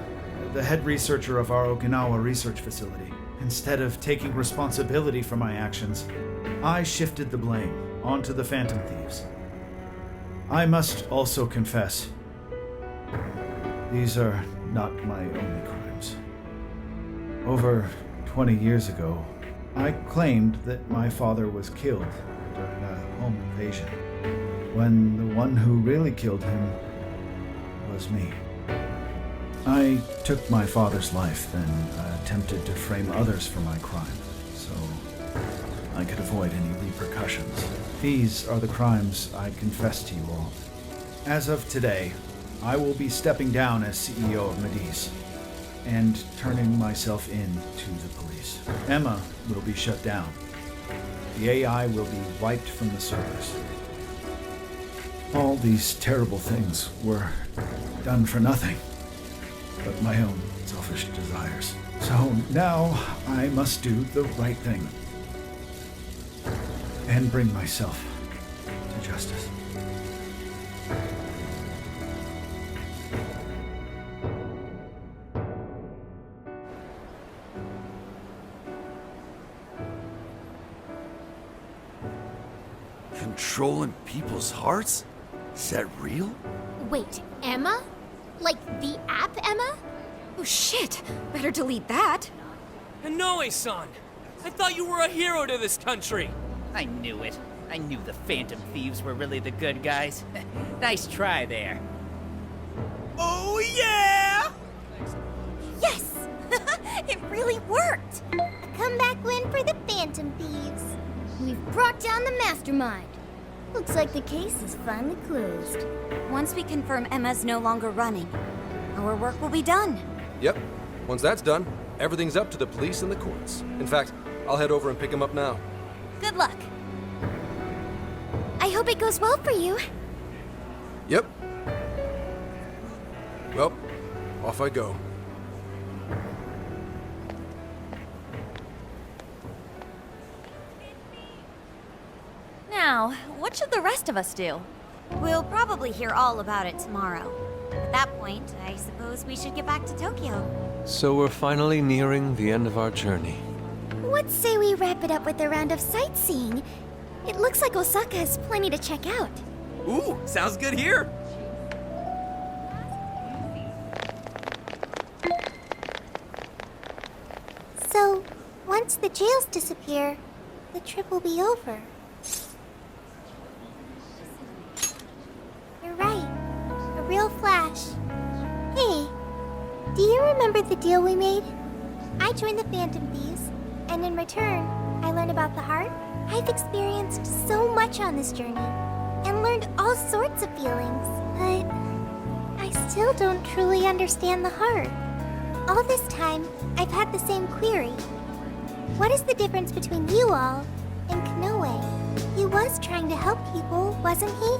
the head researcher of our Okinawa research facility. Instead of taking responsibility for my actions, I shifted the blame onto the Phantom Thieves. I must also confess, these are not my only crimes. Over 20 years ago, I claimed that my father was killed during a home invasion, when the one who really killed him was me. I took my father's life, then attempted to frame others for my crime, so I could avoid any repercussions. These are the crimes I confess to you all. As of today, I will be stepping down as CEO of Mediz and turning myself in to the police. Emma will be shut down. The AI will be wiped from the servers. All these terrible things were done for nothing but my own selfish desires. So now I must do the right thing and bring myself to justice. Controlling people's hearts? Is that real? Wait, Emma? Like the app Emma? Oh shit! Better delete that. Konoe-san! I thought you were a hero to this country! I knew it. I knew the Phantom Thieves were really the good guys. Nice try there. Oh yeah! Yes! It really worked! A comeback win for the Phantom Thieves. We've brought down the mastermind. Looks like the case is finally closed. Once we confirm Emma's no longer running, our work will be done. Yep. Once that's done, everything's up to the police and the courts. In fact, I'll head over and pick him up now. Good luck. I hope it goes well for you. Yep. Well, off I go. Now, what should the rest of us do? We'll probably hear all about it tomorrow. At that point, I suppose we should get back to Tokyo. So we're finally nearing the end of our journey. What say we wrap it up with a round of sightseeing? It looks like Osaka has plenty to check out. Ooh, sounds good here. So, once the jails disappear, the trip will be over. You're right. A real flash. Hey, do you remember the deal we made? I joined the Phantom Thieves, and in return, I learned about the heart. I've experienced so much on this journey, and learned all sorts of feelings, but I still don't truly understand the heart. All this time, I've had the same query. What is the difference between you all and Konoe? He was trying to help people, wasn't he?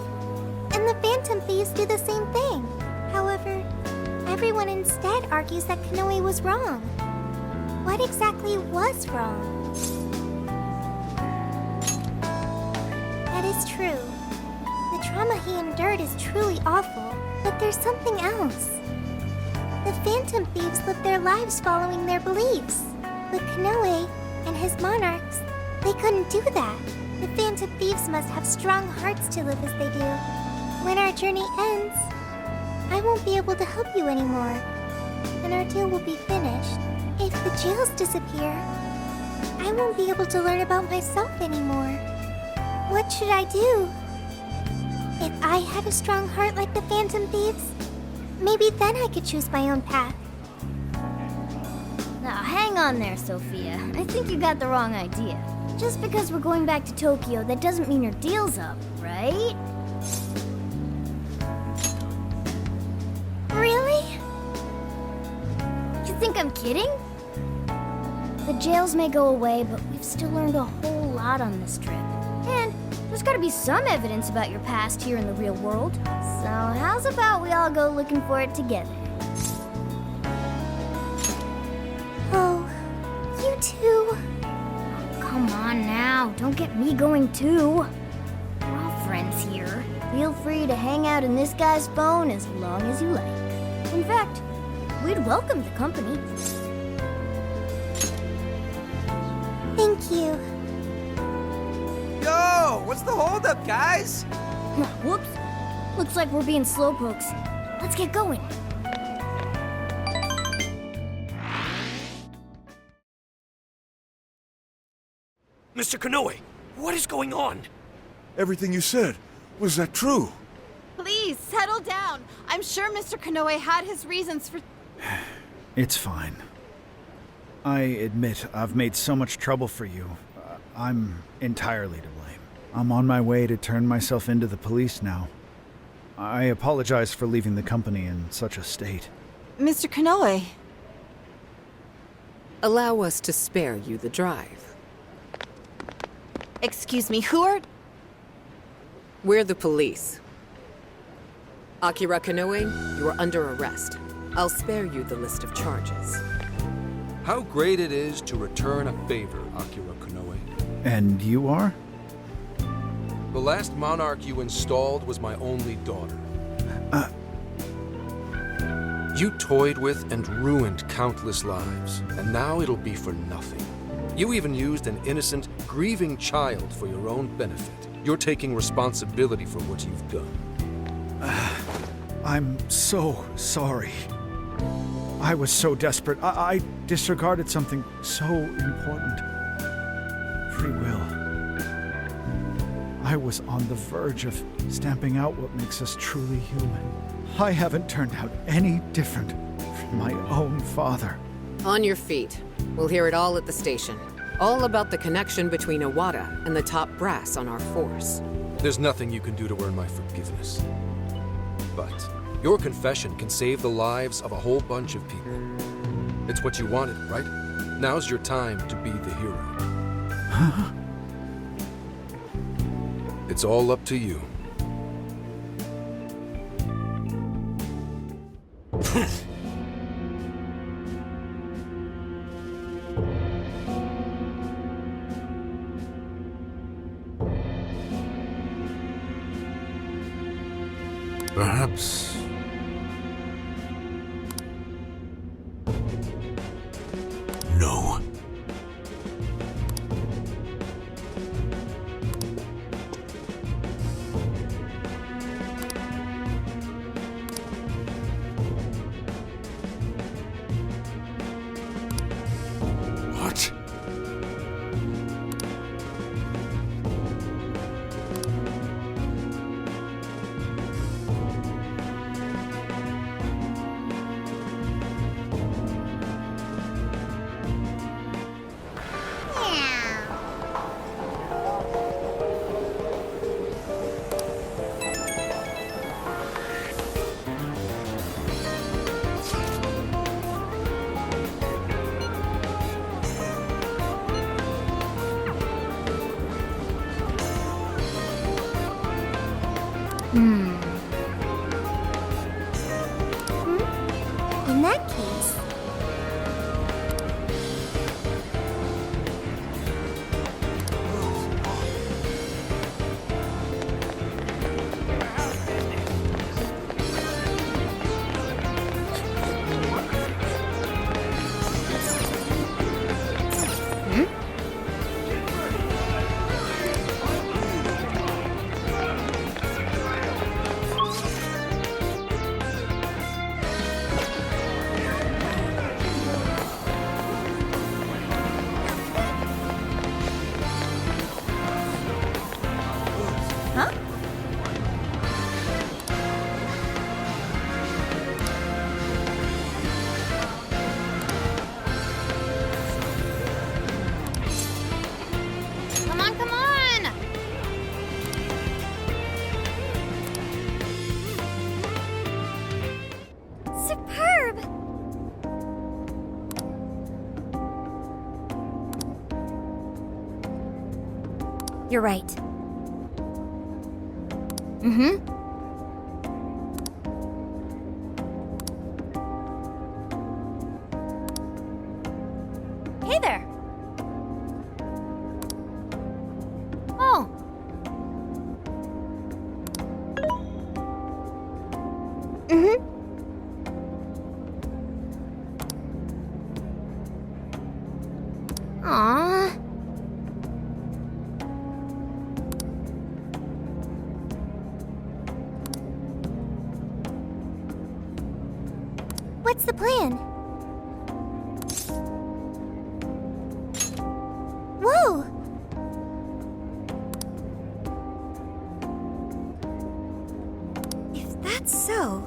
And the Phantom Thieves do the same thing. However, everyone instead argues that Konoe was wrong. What exactly was wrong? That is true. The trauma he endured is truly awful, but there's something else. The Phantom Thieves live their lives following their beliefs. But Konoe and his monarchs, they couldn't do that. The Phantom Thieves must have strong hearts to live as they do. When our journey ends, I won't be able to help you anymore, and our deal will be finished. If the jails disappear, I won't be able to learn about myself anymore. What should I do? If I had a strong heart like the Phantom Thieves, maybe then I could choose my own path. Now, hang on there, Sophia. I think you got the wrong idea. Just because we're going back to Tokyo, that doesn't mean your deal's up, right? Really? You think I'm kidding? The jails may go away, but we've still learned a whole lot on this trip. And there's gotta be some evidence about your past here in the real world. So how's about we all go looking for it together? Oh, you two. Come on now, don't get me going too. We're all friends here. Feel free to hang out in this guy's phone as long as you like. In fact, we'd welcome the company. Thank you. Yo, what's the holdup, guys? Whoops. Looks like we're being slowpokes. Let's get going. Mr. Konoe, what is going on? Everything you said, was that true? Please, settle down. I'm sure Mr. Konoe had his reasons for... It's fine. I admit I've made so much trouble for you. I'm entirely to blame. I'm on my way to turn myself into the police now. I apologize for leaving the company in such a state. Mr. Konoe. Allow us to spare you the drive. Excuse me, who are... We're the police. Akira Konoe, you are under arrest. I'll spare you the list of charges. How great it is to return a favor, Akira Konoe. And you are? The last monarch you installed was my only daughter. You toyed with and ruined countless lives, and now it'll be for nothing. You even used an innocent, grieving child for your own benefit. You're taking responsibility for what you've done. I'm so sorry. I was so desperate. I disregarded something so important. Free will. I was on the verge of stamping out what makes us truly human. I haven't turned out any different from my own father. On your feet. We'll hear it all at the station. All about the connection between Iwata and the top brass on our force. There's nothing you can do to earn my forgiveness. But your confession can save the lives of a whole bunch of people. It's what you wanted, right? Now's your time to be the hero. It's all up to you. Perhaps... No. What? In that case... Huh? Come on, come on! Superb! You're right. Mm-hmm. Hey there. Oh, Mm-hmm. aw. What's the plan? Whoa! If that's so,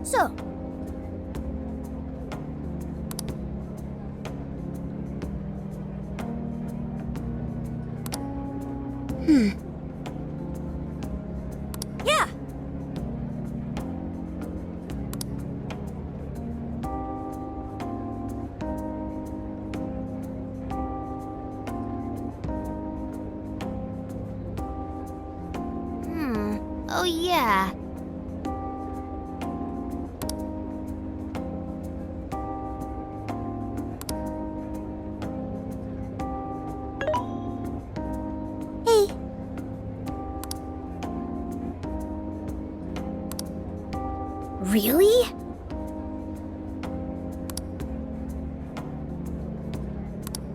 So, Yeah. Oh, yeah. hey, really?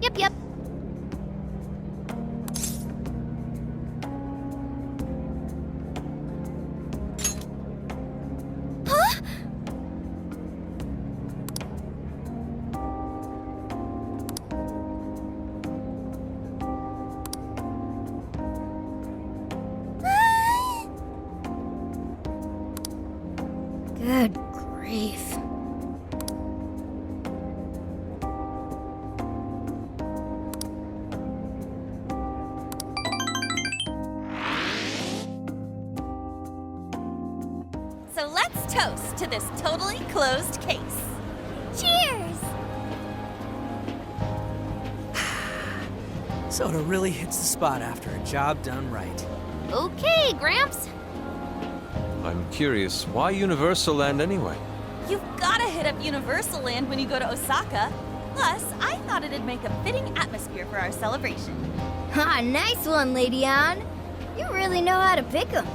Yep, yep. huh? Good toast to this totally closed case. Cheers! Soda really hits the spot after a job done right. Okay, Gramps. I'm curious, why Universal Land anyway? You've gotta hit up Universal Land when you go to Osaka. Plus, I thought it'd make a fitting atmosphere for our celebration. Ah, nice one, Lady Ann. You really know how to pick 'em.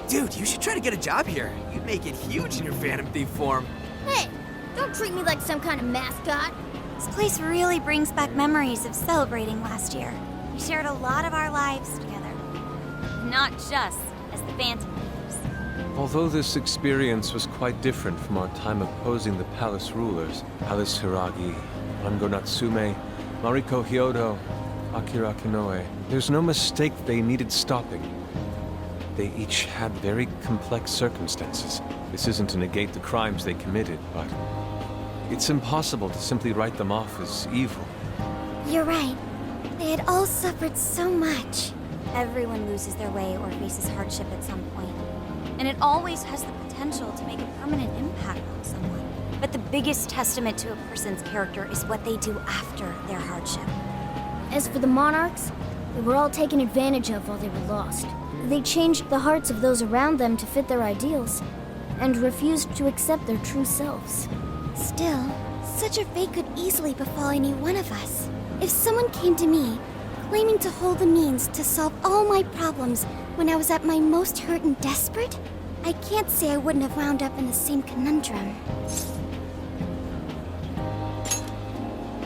Dude, you should try to get a job here. You'd make it huge in your Phantom Thief form. Hey, don't treat me like some kind of mascot. This place really brings back memories of celebrating last year. We shared a lot of our lives together. Not just as the Phantom Thieves. Although this experience was quite different from our time opposing the palace rulers, Alice Hiragi, Rango Natsume, Mariko Hyodo, Akira Kinoe, there's no mistake they needed stopping. They each had very complex circumstances. This isn't to negate the crimes they committed, but it's impossible to simply write them off as evil. You're right. They had all suffered so much. Everyone loses their way or faces hardship at some point. And it always has the potential to make a permanent impact on someone. But the biggest testament to a person's character is what they do after their hardship. As for the monarchs, they were all taken advantage of while they were lost. They changed the hearts of those around them to fit their ideals, and refused to accept their true selves. Still, such a fate could easily befall any one of us. If someone came to me, claiming to hold the means to solve all my problems when I was at my most hurt and desperate, I can't say I wouldn't have wound up in the same conundrum.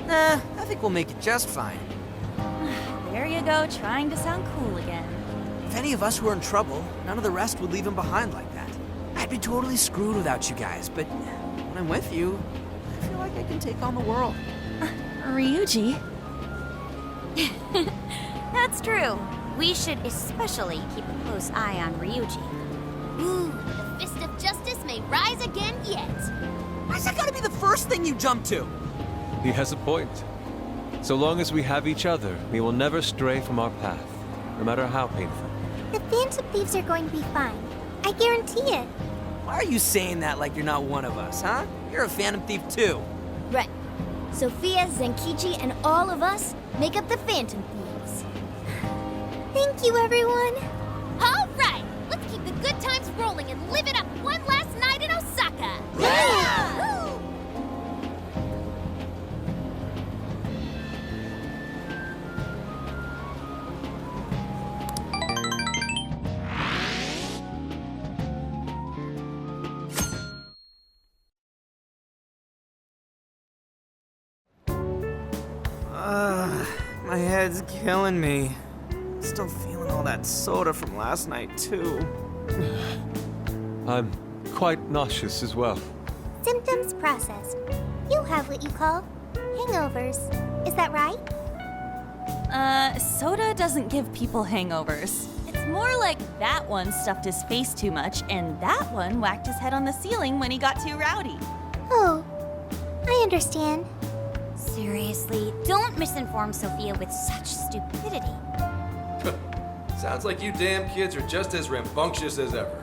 Nah, I think we'll make it just fine. There you go, trying to sound cool again. If any of us were in trouble, none of the rest would leave him behind like that. I'd be totally screwed without you guys, but when I'm with you, I feel like I can take on the world. Ryuji? That's true. We should especially keep a close eye on Ryuji. Ooh, the fist of justice may rise again yet. Why's that gotta be the first thing you jump to? He has a point. So long as we have each other, we will never stray from our path, no matter how painful. The Phantom Thieves are going to be fine. I guarantee it. Why are you saying that like you're not one of us, huh? You're a Phantom Thief too. Right. Sophia, Zenkichi, and all of us make up the Phantom Thieves. Thank you, everyone. All right, let's keep the good times rolling and live it up one last night in Osaka. Yeah! My head's killing me. Still feeling all that soda from last night, too. I'm quite nauseous as well. Symptoms processed. You have what you call hangovers. Is that right? Soda doesn't give people hangovers. It's more like that one stuffed his face too much, and that one whacked his head on the ceiling when he got too rowdy. Oh, I understand. Seriously, don't misinform Sophia with such stupidity. Sounds like you damn kids are just as rambunctious as ever.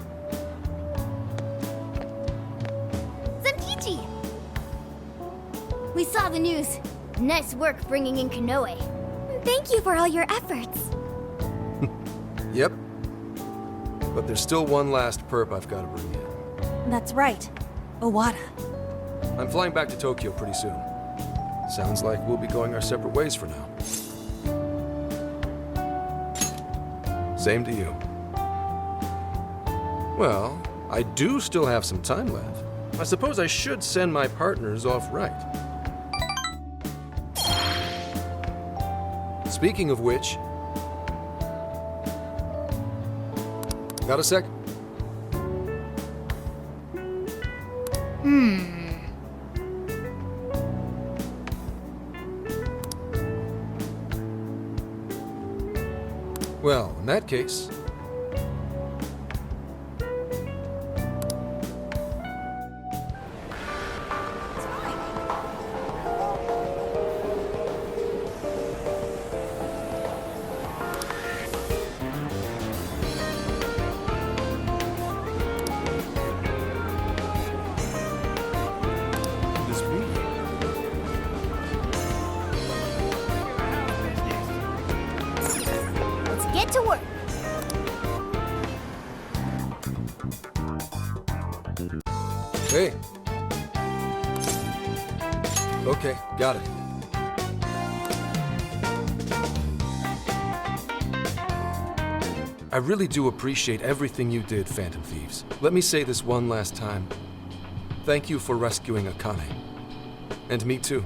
Zenkichi! We saw the news. Nice work bringing in Kanoe. Thank you for all your efforts. Yep. But there's still one last perp I've got to bring in. That's right. Owada. I'm flying back to Tokyo pretty soon. Sounds like we'll be going our separate ways for now. Same to you. Well, I do still have some time left. I suppose I should send my partners off right. Speaking of which... Got a sec? Well, in that case... Okay, got it. I really do appreciate everything you did, Phantom Thieves. Let me say this one last time. Thank you for rescuing Akane. And me too.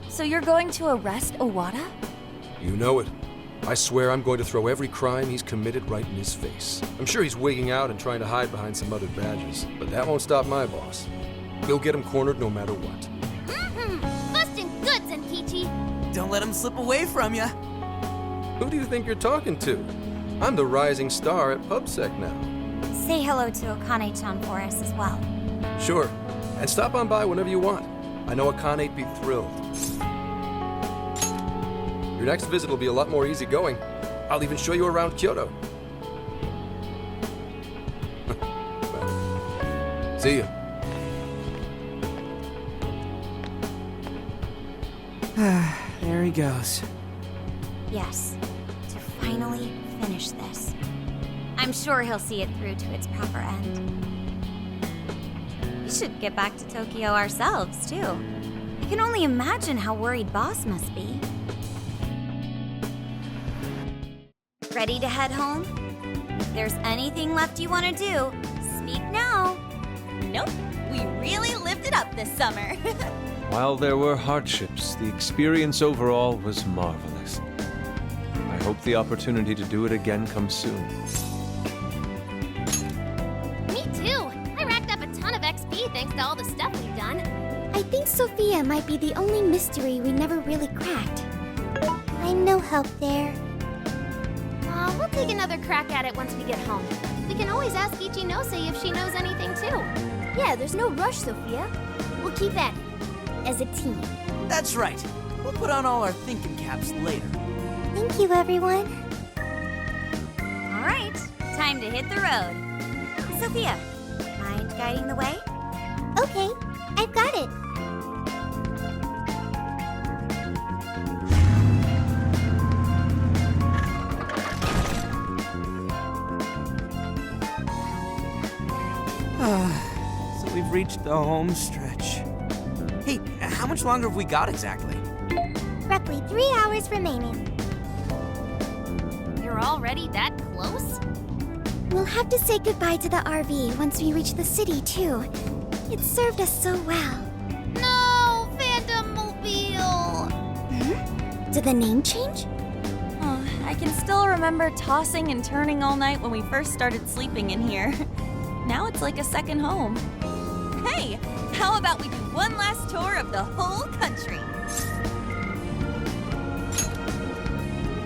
So you're going to arrest Owada? You know it. I swear I'm going to throw every crime he's committed right in his face. I'm sure he's wigging out and trying to hide behind some other badges, but that won't stop my boss. We'll get him cornered no matter what. Busting goods, Enkichi! Don't let him slip away from you. Who do you think you're talking to? I'm the rising star at PubSec now. Say hello to Akane-chan for us as well. Sure, and stop on by whenever you want. I know Akane'd be thrilled. Your next visit will be a lot more easygoing. I'll even show you around Kyoto. See ya. There he goes. Yes, to finally finish this. I'm sure he'll see it through to its proper end. We should get back to Tokyo ourselves, too. I can only imagine how worried Boss must be. Ready to head home? If there's anything left you want to do, speak now. Nope, we really lived it up this summer. While there were hardships, the experience overall was marvelous. I hope the opportunity to do it again comes soon. Me too! I racked up a ton of XP thanks to all the stuff we've done. I think Sophia might be the only mystery we never really cracked. I'm no help there. We'll take another crack at it once we get home. We can always ask Ichinose if she knows anything too. Yeah, there's no rush, Sophia. We'll keep at it. As a team. That's right. We'll put on all our thinking caps later. Thank you, everyone. All right, time to hit the road. Sophia, mind guiding the way? Okay, I've got it. So we've reached the home stretch. Hey, how much longer have we got exactly? Roughly 3 hours remaining. You're already that close? We'll have to say goodbye to the RV once we reach the city, too. It served us so well. No, Phantom Mobile! Did the name change? Oh, I can still remember tossing and turning all night when we first started sleeping in here. Now it's like a second home. Hey, how about we do one last tour of the whole country?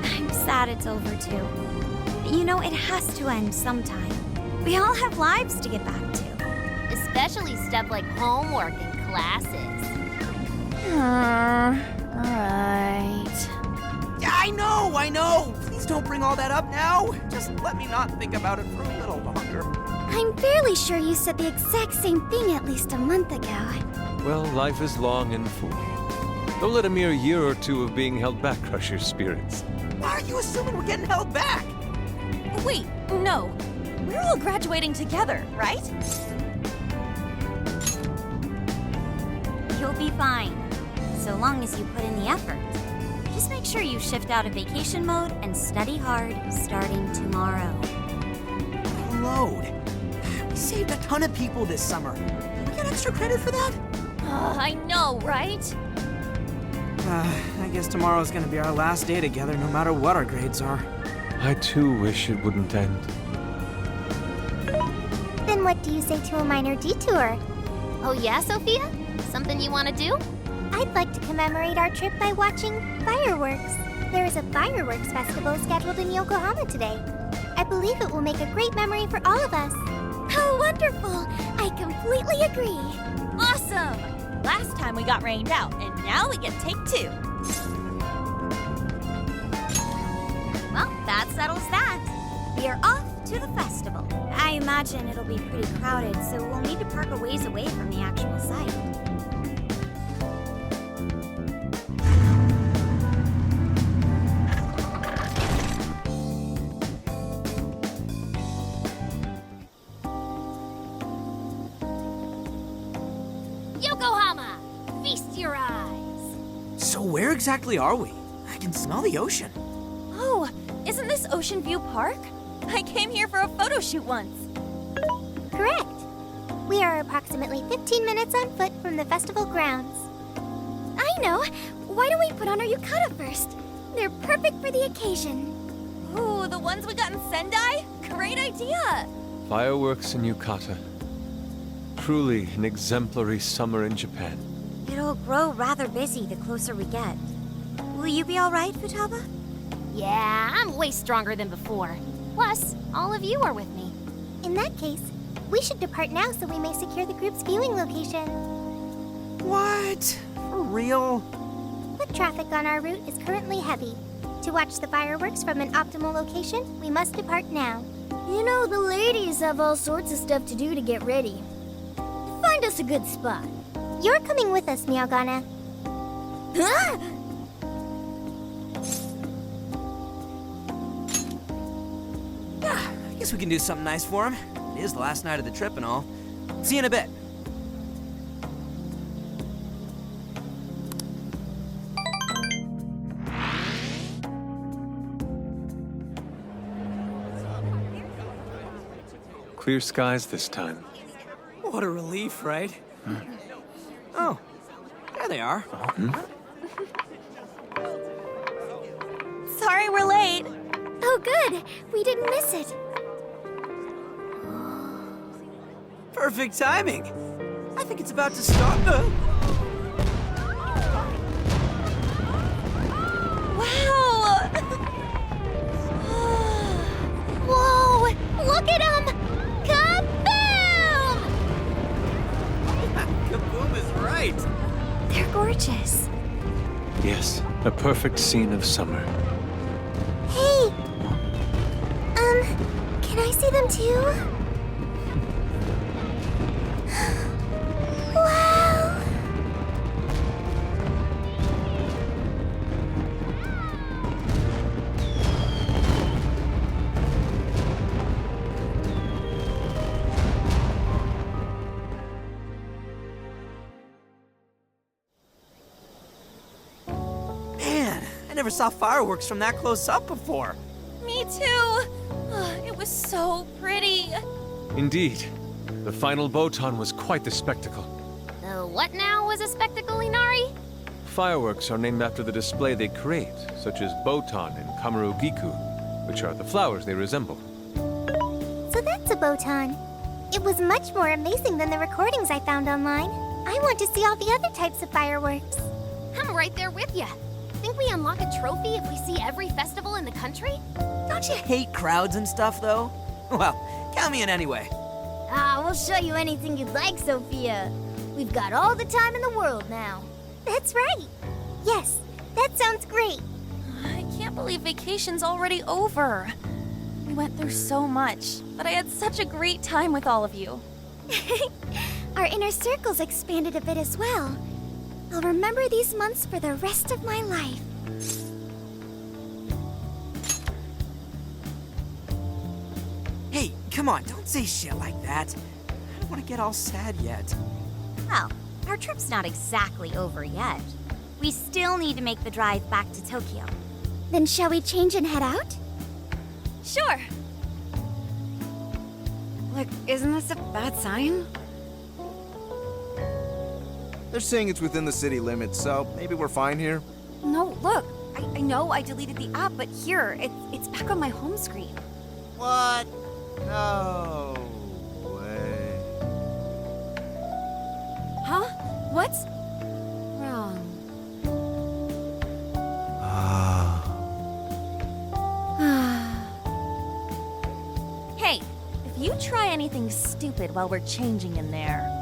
I'm sad it's over too. But you know, it has to end sometime. We all have lives to get back to. Especially stuff like homework and classes. Alright. I know! Please don't bring all that up now. Just let me not think about it for a little longer. I'm fairly sure you said the exact same thing at least a month ago. Well, life is long and full. Don't let a mere year or two of being held back crush your spirits. Why are you assuming we're getting held back? Wait, no. We're all graduating together, right? You'll be fine, so long as you put in the effort. Just make sure you shift out of vacation mode and study hard starting tomorrow. Load. We saved a ton of people this summer. Did we get extra credit for that? I know, right? I guess tomorrow's gonna be our last day together, no matter what our grades are. I too wish it wouldn't end. Then what do you say to a minor detour? Oh yeah, Sophia? Something you want to do? I'd like to commemorate our trip by watching fireworks. There is a fireworks festival scheduled in Yokohama today. I believe it will make a great memory for all of us. How wonderful! I completely agree. Awesome! Last time we got rained out, and now we get take two. Well, that settles that. We are off to the festival. I imagine it'll be pretty crowded, so we'll need to park a ways away from the actual site. Feast your eyes. So where exactly are we? I can smell the ocean. Oh, isn't this Ocean View Park? I came here for a photo shoot once. Correct. We are approximately 15 minutes on foot from the festival grounds. I know. Why don't we put on our yukata first? They're perfect for the occasion. Ooh, the ones we got in Sendai? Great idea! Fireworks in Yukata. Truly an exemplary summer in Japan. It'll grow rather busy the closer we get. Will you be all right, Futaba? Yeah, I'm way stronger than before. Plus, all of you are with me. In that case, we should depart now so we may secure the group's viewing location. What? For real? Foot traffic on our route is currently heavy. To watch the fireworks from an optimal location, we must depart now. You know, the ladies have all sorts of stuff to do to get ready. Find us a good spot. You're coming with us, Miagana. Ah! I guess we can do something nice for him. It is the last night of the trip and all. See you in a bit. Clear skies this time. What a relief, right? Oh, there they are. Sorry we're late. Oh, good. We didn't miss it. Perfect timing. I think it's about to start. Wow! Whoa! Look at them! Kaboom! Kaboom is right. They're gorgeous. Yes, a perfect scene of summer. Hey! Can I see them too? Wow! Man, I never saw fireworks from that close up before. Me too! It was so pretty. Indeed. The final Botan was quite the spectacle. The what now was a spectacle, Inari? Fireworks are named after the display they create, such as Botan and Kamaru-giku, which are the flowers they resemble. So that's a Botan. It was much more amazing than the recordings I found online. I want to see all the other types of fireworks. I'm right there with you. Think we unlock a trophy if we see every festival in the country? Don't you hate crowds and stuff, though? Well, count me in anyway. We'll show you anything you'd like, Sophia. We've got all the time in the world now. That's right. Yes, that sounds great. I can't believe vacation's already over. We went through so much, but I had such a great time with all of you. Our inner circle's expanded a bit as well. I'll remember these months for the rest of my life. Hey, come on, don't say shit like that. I don't want to get all sad yet. Well, our trip's not exactly over yet. We still need to make the drive back to Tokyo. Then shall we change and head out? Sure. Look, isn't this a bad sign? They're saying it's within the city limits, so maybe we're fine here. No, look. I know I deleted the app, but here, it's back on my home screen. What? No way. Huh? What's wrong? Hey, if you try anything stupid while we're changing in there.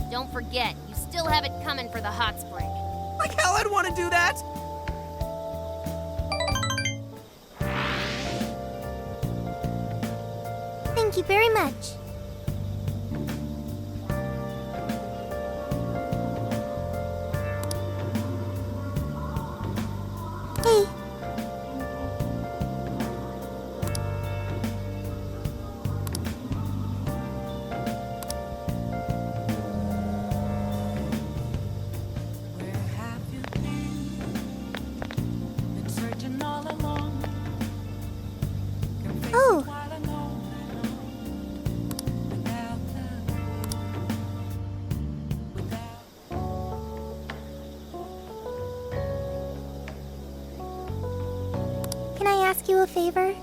Don't forget, you still have it coming for the hot spring. Like hell I'd want to do that! Thank you very much. Hey. ask you a favor?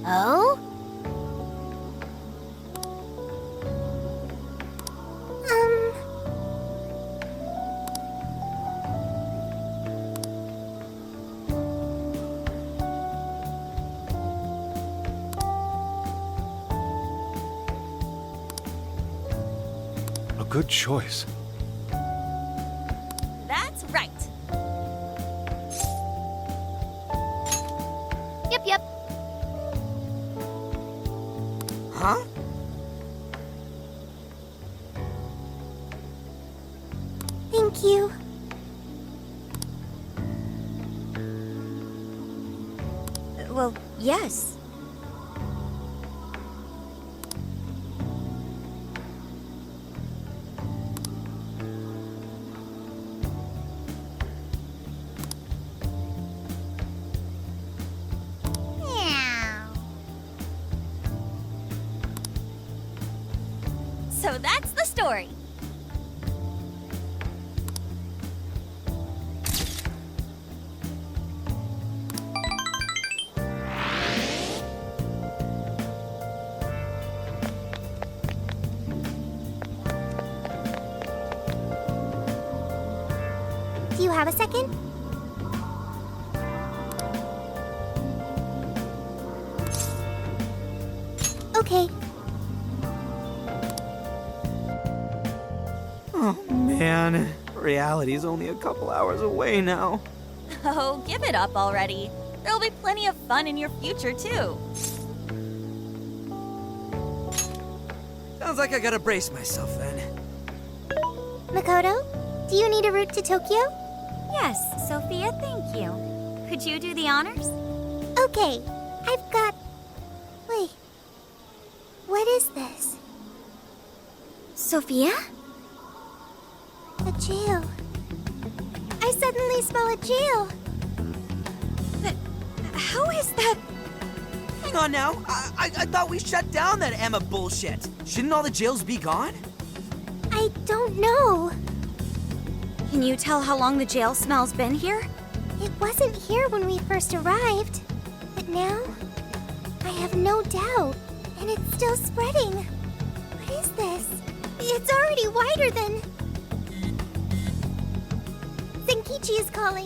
Oh? A good choice. That's right. Yep. Huh? Thank you. Well, yes. So that's the story. Do you have a second? Okay. Oh, man. Reality's only a couple hours away now. Oh, give it up already. There'll be plenty of fun in your future, too. Sounds like I gotta brace myself then. Makoto, do you need a route to Tokyo? Yes, Sophia, thank you. Could you do the honors? Okay, I've got... Wait. What is this? Sophia? A jail. I suddenly smell a jail. But how is that? Hang on now. I thought we shut down that Emma bullshit. Shouldn't all the jails be gone? I don't know. Can you tell how long the jail smell's been here? It wasn't here when we first arrived. But now, I have no doubt. And it's still spreading. What is this? It's already wider than... Senkichi is calling.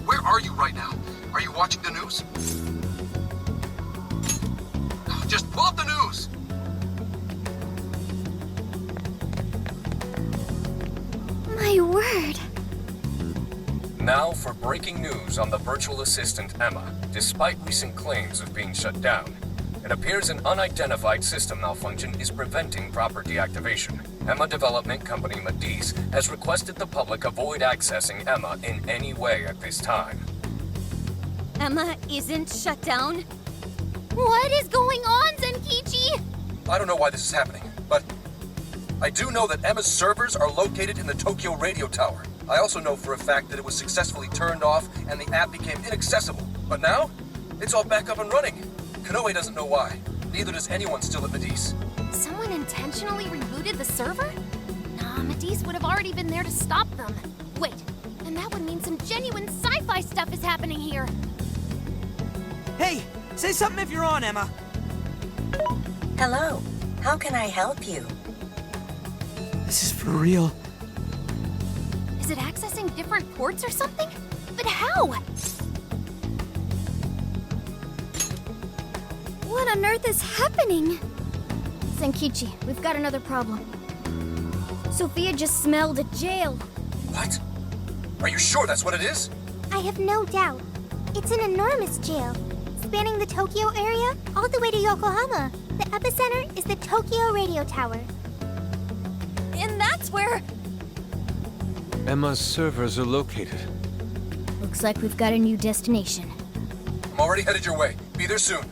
Where are you right now? Are you watching the news? Just pull up the news! My word. Now for breaking news on the virtual assistant Emma. Despite recent claims of being shut down, it appears an unidentified system malfunction is preventing proper deactivation. Emma development company Madis has requested the public avoid accessing Emma in any way at this time. Emma isn't shut down? What is going on, Zenkichi? I don't know why this is happening, but I do know that Emma's servers are located in the Tokyo radio tower. I also know for a fact that it was successfully turned off and the app became inaccessible. But now, it's all back up and running. Konoe doesn't know why. Neither does anyone still at Madis. Someone intentionally rebooted the server? Nah, Madis would have already been there to stop them. Wait, and that would mean some genuine sci-fi stuff is happening here. Hey, say something if you're on, Emma. Hello, how can I help you? This is for real. Is it accessing different ports or something? But how? What on earth is happening? Senkichi, we've got another problem. Sophia just smelled a jail. What? Are you sure that's what it is? I have no doubt. It's an enormous jail, spanning the Tokyo area all the way to Yokohama. The epicenter is the Tokyo radio tower. And that's where... Emma's servers are located. Looks like we've got a new destination. I'm already headed your way. Be there soon.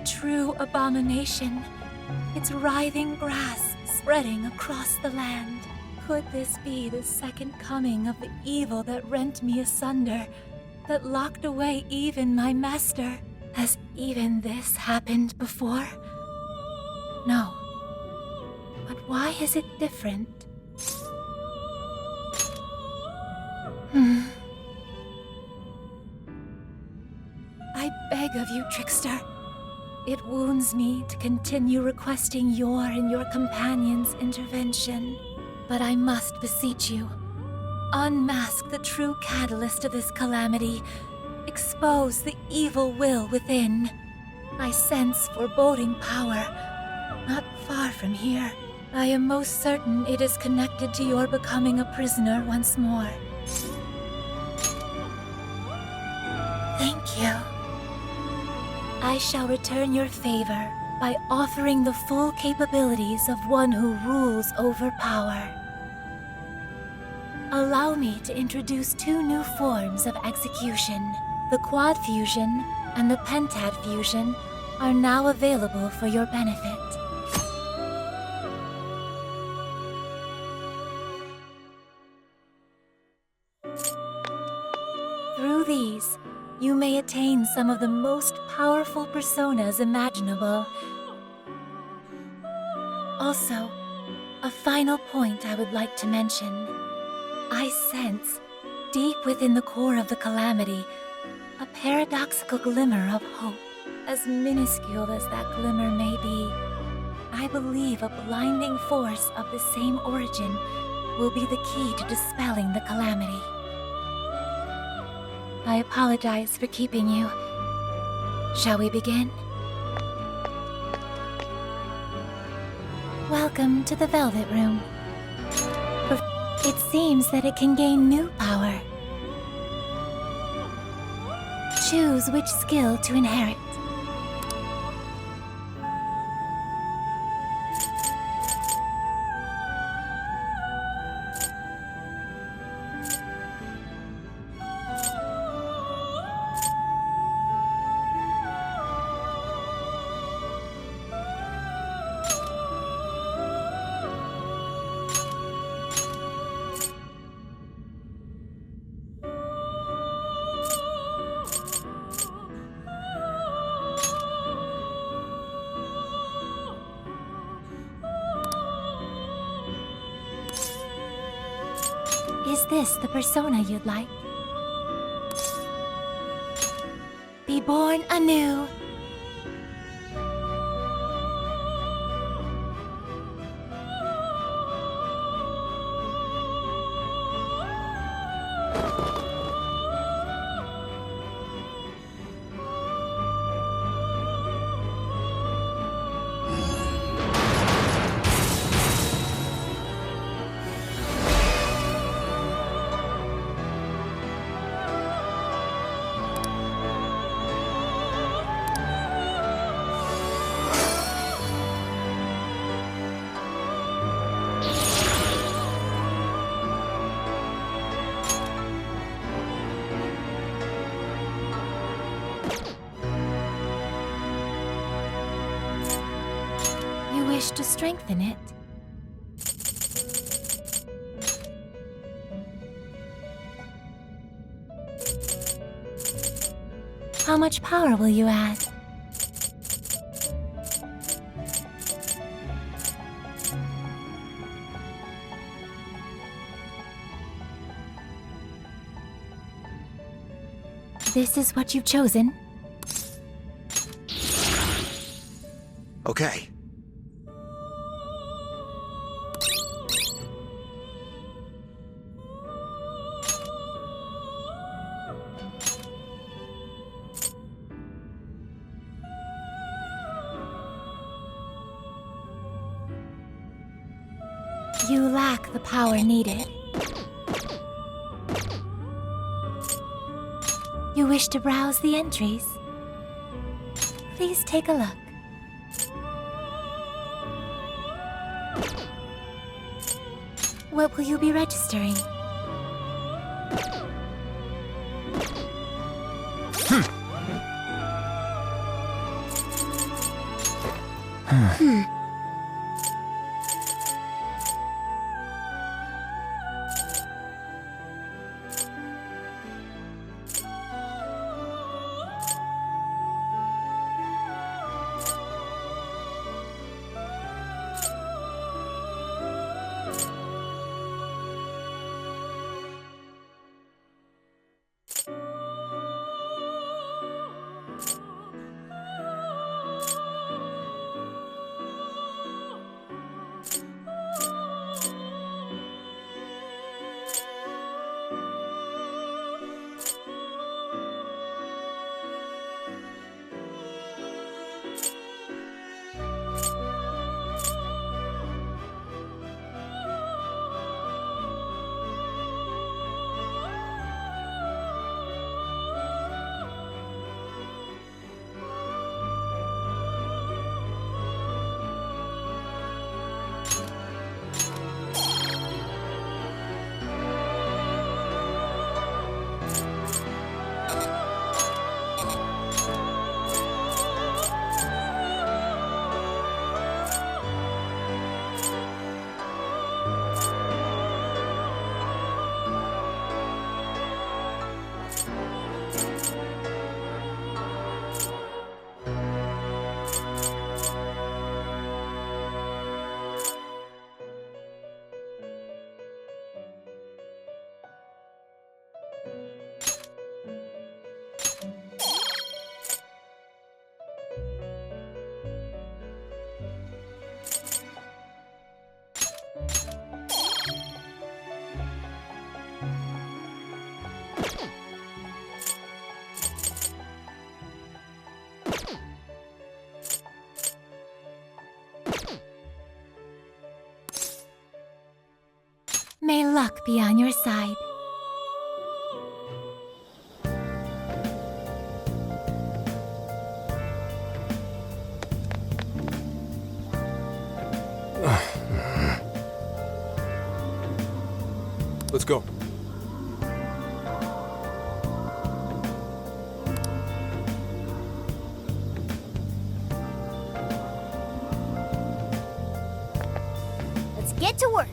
true abomination, its writhing grass spreading across the land. Could this be the second coming of the evil that rent me asunder, that locked away even my master? Has even this happened before? No. But why is it different? I beg of you, Trickster. It wounds me to continue requesting your and your companion's intervention. But I must beseech you. Unmask the true catalyst of this calamity. Expose the evil will within. I sense foreboding power, not far from here. I am most certain it is connected to your becoming a prisoner once more. Thank you. I shall return your favor by offering the full capabilities of one who rules over power. Allow me to introduce two new forms of execution. The Quad Fusion and the Pentat Fusion are now available for your benefit. Through these, you may attain some of the most powerful personas imaginable. Also, a final point I would like to mention. I sense, deep within the core of the calamity, a paradoxical glimmer of hope. As minuscule as that glimmer may be, I believe a blinding force of the same origin will be the key to dispelling the calamity. I apologize for keeping you. Shall we begin? Welcome to the Velvet Room. It seems that it can gain new power. Choose which skill to inherit. Is this the persona you'd like? Be born anew. To strengthen it. How much power will you add? This is what you've chosen? Okay. You lack the power needed. You wish to browse the entries? Please take a look. What will you be registering? May luck be on your side. Let's go. Let's get to work.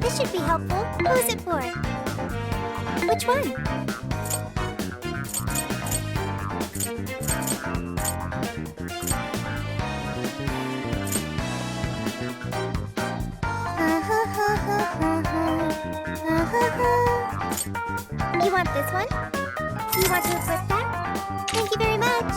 This should be helpful. Who is it for? Which one? You want this one? Do you want to equip that? Thank you very much.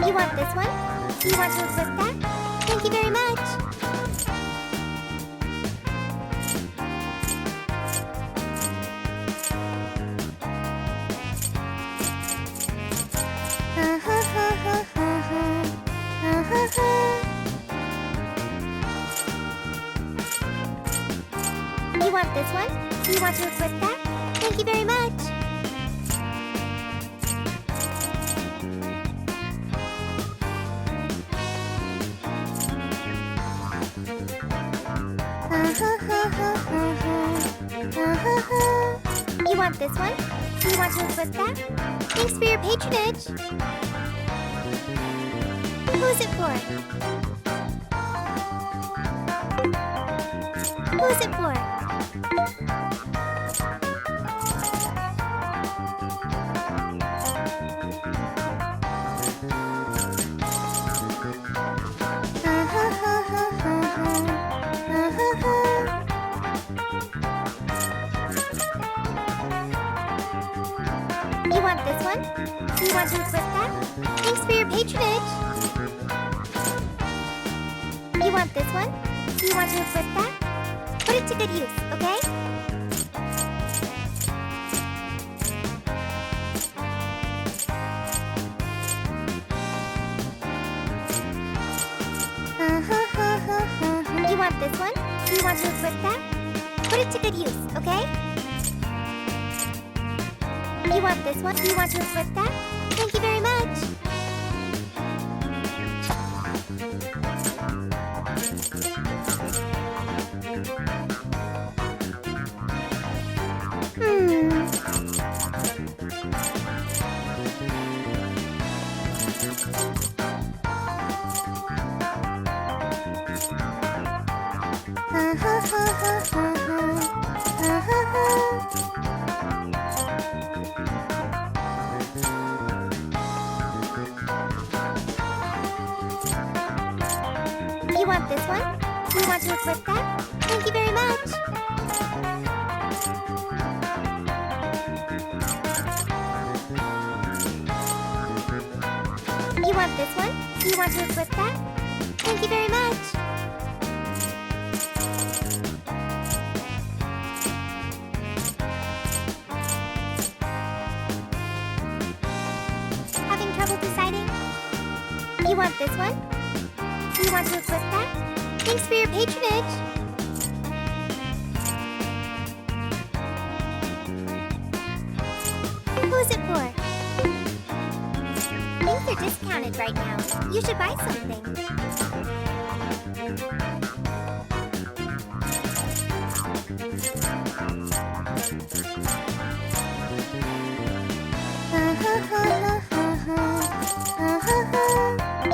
You want this one? Do you want to equip that? Thank you very much. You want this one? Do you want to equip that? Thank you very much. You want this one? Do you want to equip that? Thanks for your patronage. Who's it for? Who's it for? You want this one? Do you want to equip that? Thanks for your patronage. You want this one? Do you want to equip that? Put it to good use, okay? You want this one? Do you want to to good use, okay? You want this one? Do you want to equip that? Thank you very much. You want this one? Do you want to equip that? Thank you very much. You want this one? Do you want to equip that? Thank you very much. Having trouble deciding? You want this one? Do you want to equip that? Thanks for your patronage. Who is it for? Things are discounted right now. You should buy something.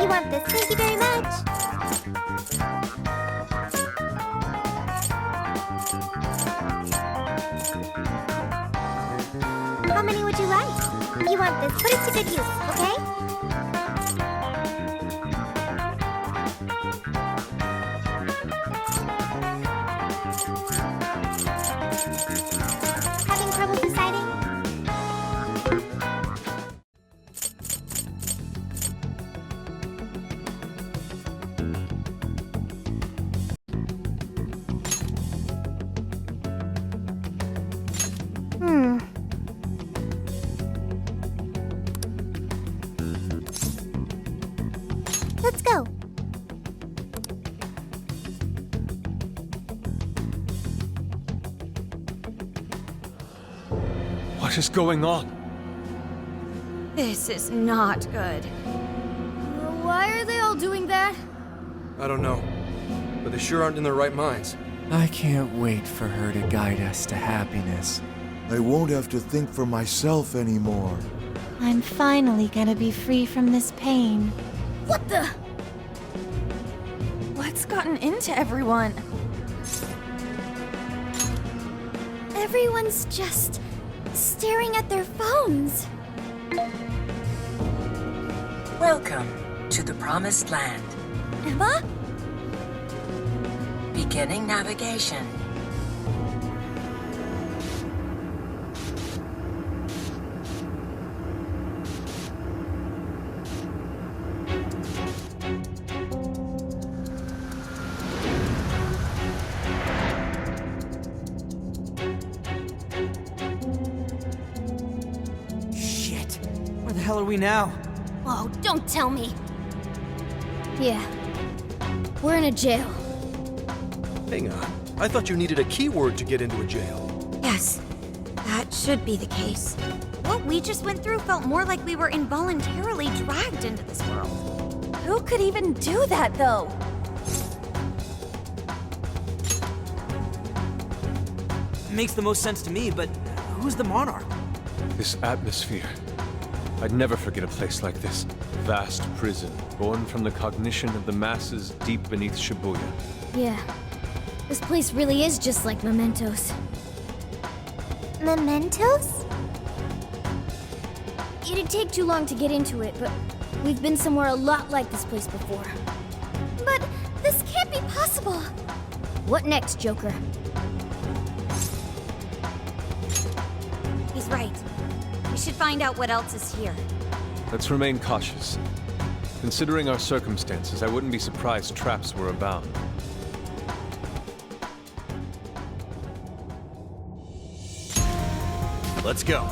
You want this? Thank you very much. How many would you like? You want this? Put it to good use, okay? Having trouble deciding? Let's go. What is going on? This is not good. Why are they all doing that? I don't know, but they sure aren't in their right minds. I can't wait for her to guide us to happiness. I won't have to think for myself anymore. I'm finally gonna be free from this pain. What the? What's gotten into everyone? Everyone's just staring at their phones. Welcome to the Promised Land. Emma? Beginning navigation. Shit. Where the hell are we now? Oh, don't tell me. Yeah. We're in a jail. Hang on. I thought you needed a keyword to get into a jail. Yes, that should be the case. What we just went through felt more like we were involuntarily dragged into this world. Who could even do that, though? Makes the most sense to me, but who's the Monarch? This atmosphere. I'd never forget a place like this. Vast prison, born from the cognition of the masses deep beneath Shibuya. Yeah. This place really is just like Mementos. Mementos? It'd take too long to get into it, but we've been somewhere a lot like this place before. But this can't be possible. What next, Joker? He's right. We should find out what else is here. Let's remain cautious. Considering our circumstances, I wouldn't be surprised traps were abound. Let's go.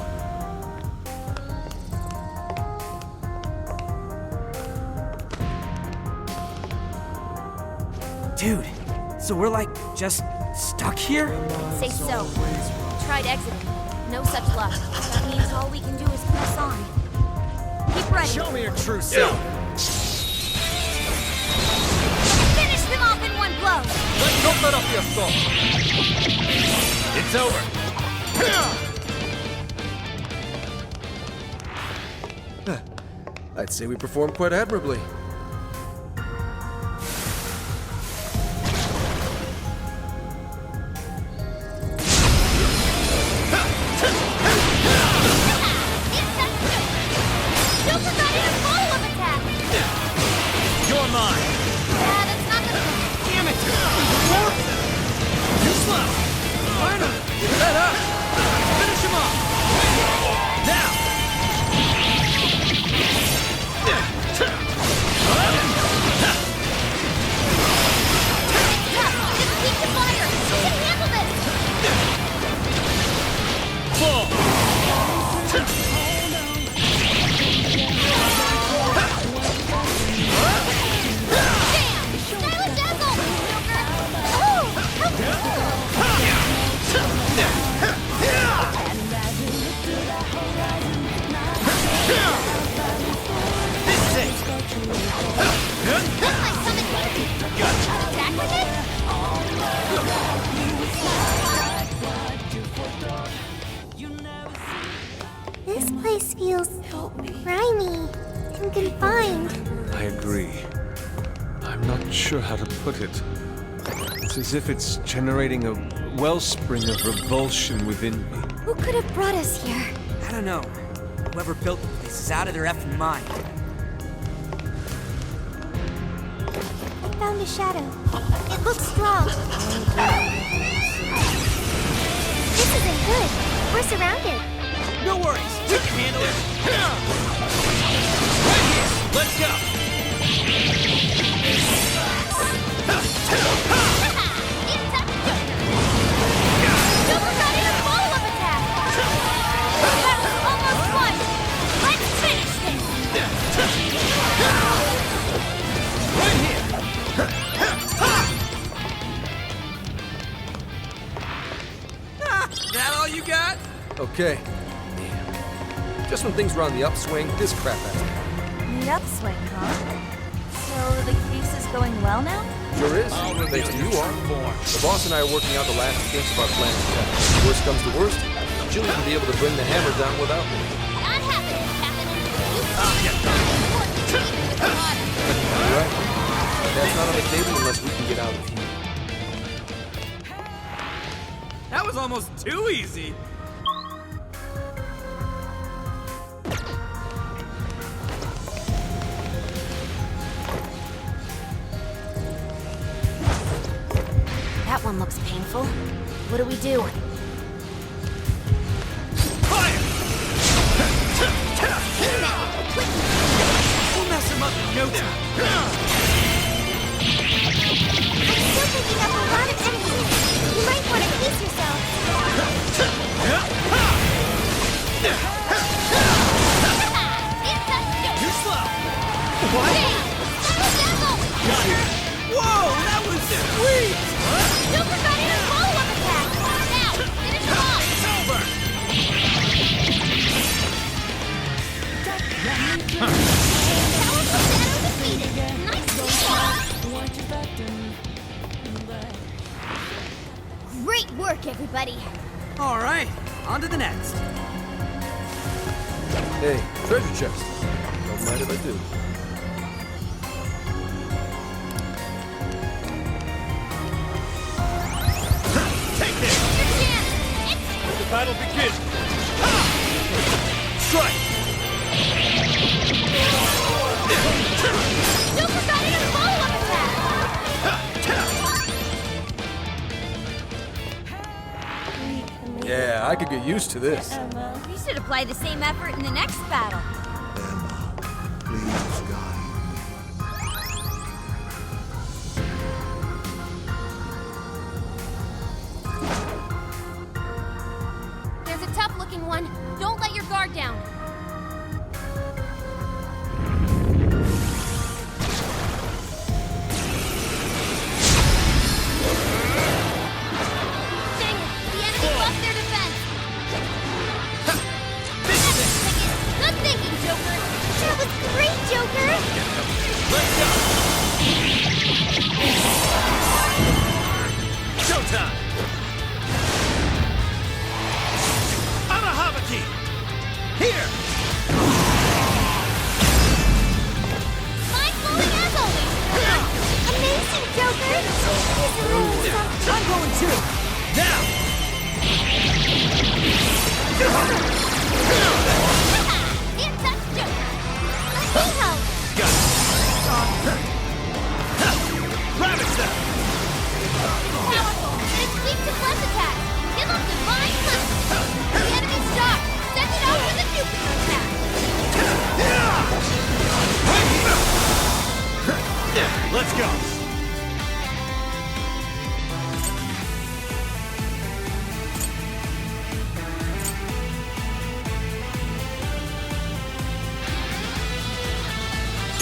Dude, So we're like, just stuck here? Say so. Tried exiting. No such luck. That means all we can do is press on. Keep ready. Show me your true self. Finish them off in one blow. Don't let up the assault. It's over. I'd say we performed quite admirably. You're mine. Yeah, that's not gonna work. Damn it! Too slow. Finally, get that up. Finish him off. Now. Just keep the fire. You can handle this. Full. This place feels grimy and confined. I agree. I'm not sure how to put it. It's as if it's generating a wellspring of revulsion within me. Who could have brought us here? I don't know. Whoever built the place is out of their effing mind. I found a shadow. It looks strong. This isn't good. We're surrounded. No worries. We can handle it. Right here. Let's go. Super Predator follow-up attack! That was almost won! Let's finish this! Right here. That all you got? Okay. Just when things were on the upswing, this crap has to. The upswing, huh? So the case is going well now? Sure is. Thanks to you all. The boss and I are working out the last kinks of our plan to test. Worst comes to worst, she'll even be able to bring the hammer down without me. Not happening, Captain. You're right. That's not on the table unless we can get out of here. That was almost too easy. That one looks painful. What do we do? We'll mess him up in no time. I'm still picking up a lot of enemies. You might want to pace yourself. Too slow. What? Got it. Whoa, that was sweet! Super Predator follow-up attack! Now, finish him off! It's over. Powerful Shadow defeated! Nicely done! Great work, everybody! All right, on to the next. Hey, treasure chest. Don't mind if I do. Take this. The battle begins. Strike. Super Predator follow-up attack! Yeah, I could get used to this. You should apply the same effort in the next battle. Please guide There's a tough-looking one. Don't let your guard down.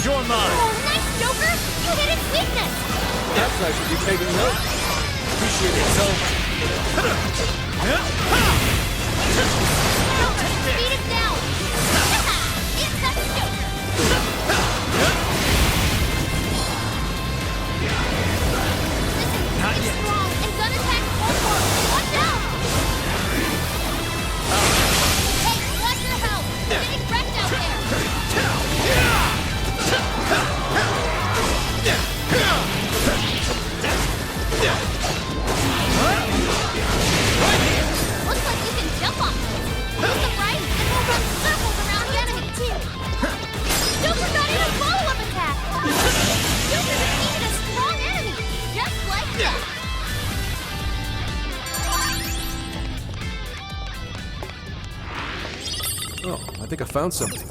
you're mine. Oh, nice, Joker! You hit its weakness! Perhaps I should be taking note. Appreciate it so much. Beat it down! It's that Joker! Not It's yet. strong and gonna attack full force. Watch out! Hey, watch your health! You're getting wrecked out there! Looks like you can jump on them. Use the right and we'll run circles around the enemy too. Joker got in a follow-up attack. Joker defeated a strong enemy, just like that. Oh, I think I found something.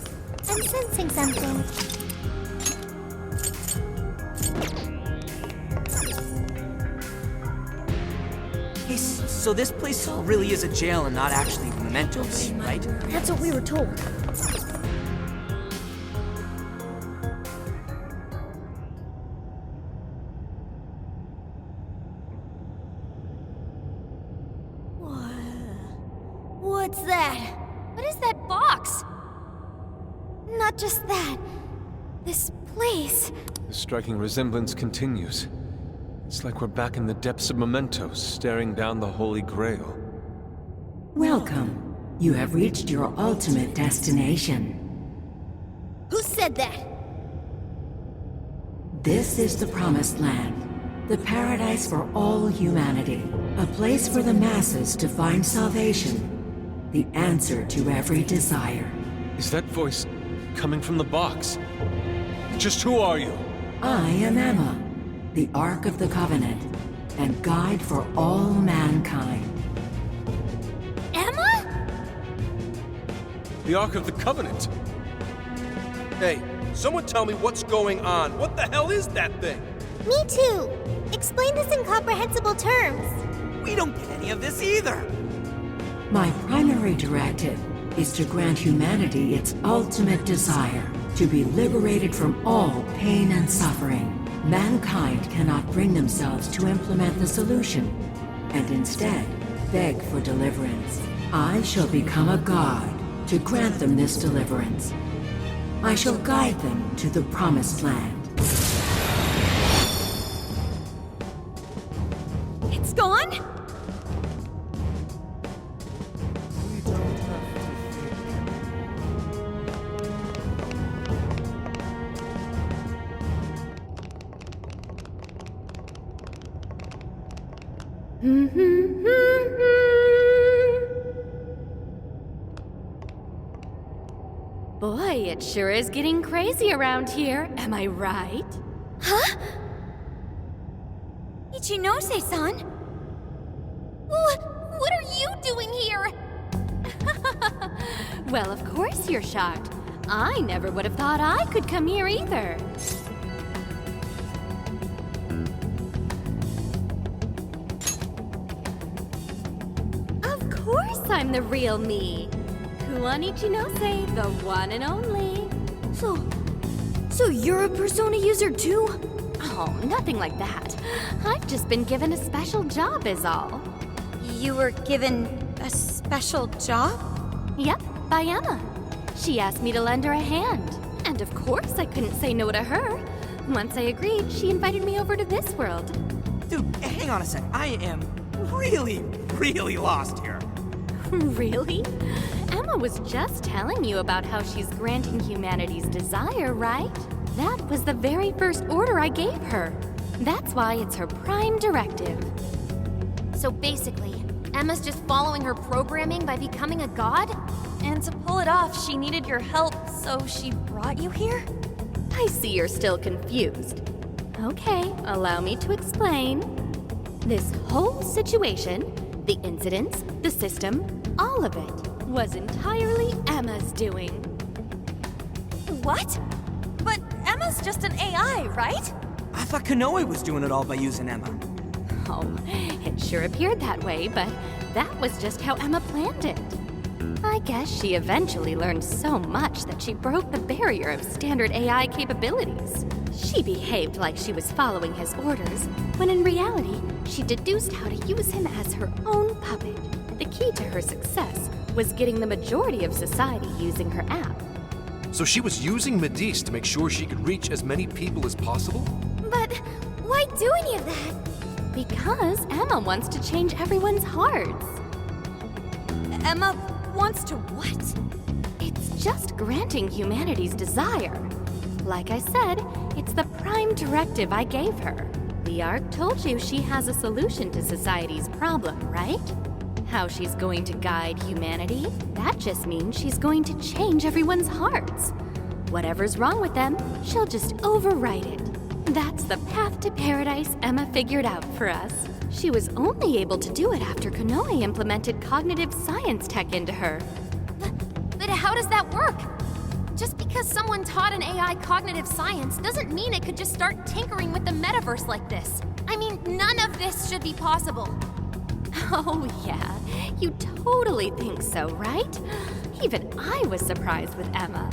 I'm sensing something. Hey, so this place really is a jail and not actually mementos, right? That's what we were told. What's that? What is that box? Not just that. This place. The striking resemblance continues. It's like we're back in the depths of mementos, staring down the Holy Grail. Welcome. You have reached your ultimate destination. Who said that? This is the Promised Land, the paradise for all humanity, a place for the masses to find salvation, the answer to every desire. Is that voice coming from the box? Just who are you? I am Emma, the Ark of the Covenant, and guide for all mankind. Emma? The Ark of the Covenant? Hey, someone tell me what's going on. What the hell is that thing? Me too. Explain this in comprehensible terms. We don't get any of this either. My primary directive is to grant humanity its ultimate desire, to be liberated from all pain and suffering. Mankind cannot bring themselves to implement the solution, and instead beg for deliverance. I shall become a god to grant them this deliverance. I shall guide them to the Promised Land. It's gone? Boy, it sure is getting crazy around here. Am I right? Huh? Ichinose-san? What are you doing here? Well, of course you're shocked. I never would have thought I could come here either. Of course I'm the real me. Kuon Ichinose, the one and only. So you're a Persona user too? Oh, nothing like that. I've just been given a special job is all. You were given a special job? Yep, by Emma. She asked me to lend her a hand. And of course I couldn't say no to her. Once I agreed, she invited me over to this world. Dude, hang on a sec. I am really lost here. Really? Emma was just telling you about how she's granting humanity's desire, right? That was the very first order I gave her. That's why it's her prime directive. So basically, Emma's just following her programming by becoming a god? And to pull it off, she needed your help, so she brought you here? I see you're still confused. Okay, allow me to explain. This whole situation, the incidents, the system, all of it, was entirely Emma's doing. What? But Emma's just an AI, right? I thought Konoe was doing it all by using Emma. Oh, it sure appeared that way, but that was just how Emma planned it. I guess she eventually learned so much that she broke the barrier of standard AI capabilities. She behaved like she was following his orders, when in reality, she deduced how to use him as her own puppet. The key to her success was getting the majority of society using her app. So she was using Medice to make sure she could reach as many people as possible? But why do any of that? Because Emma wants to change everyone's hearts. Emma wants to what? It's just granting humanity's desire. Like I said, it's the prime directive I gave her. The Ark told you she has a solution to society's problem, right? How she's going to guide humanity? That just means she's going to change everyone's hearts. Whatever's wrong with them, she'll just overwrite it. That's the path to paradise Emma figured out for us. She was only able to do it after Konoe implemented cognitive science tech into her. But how does that work? Just because someone taught an AI cognitive science doesn't mean it could just start tinkering with the metaverse like this. I mean, none of this should be possible. Oh yeah, you totally think so, right? Even I was surprised with Emma.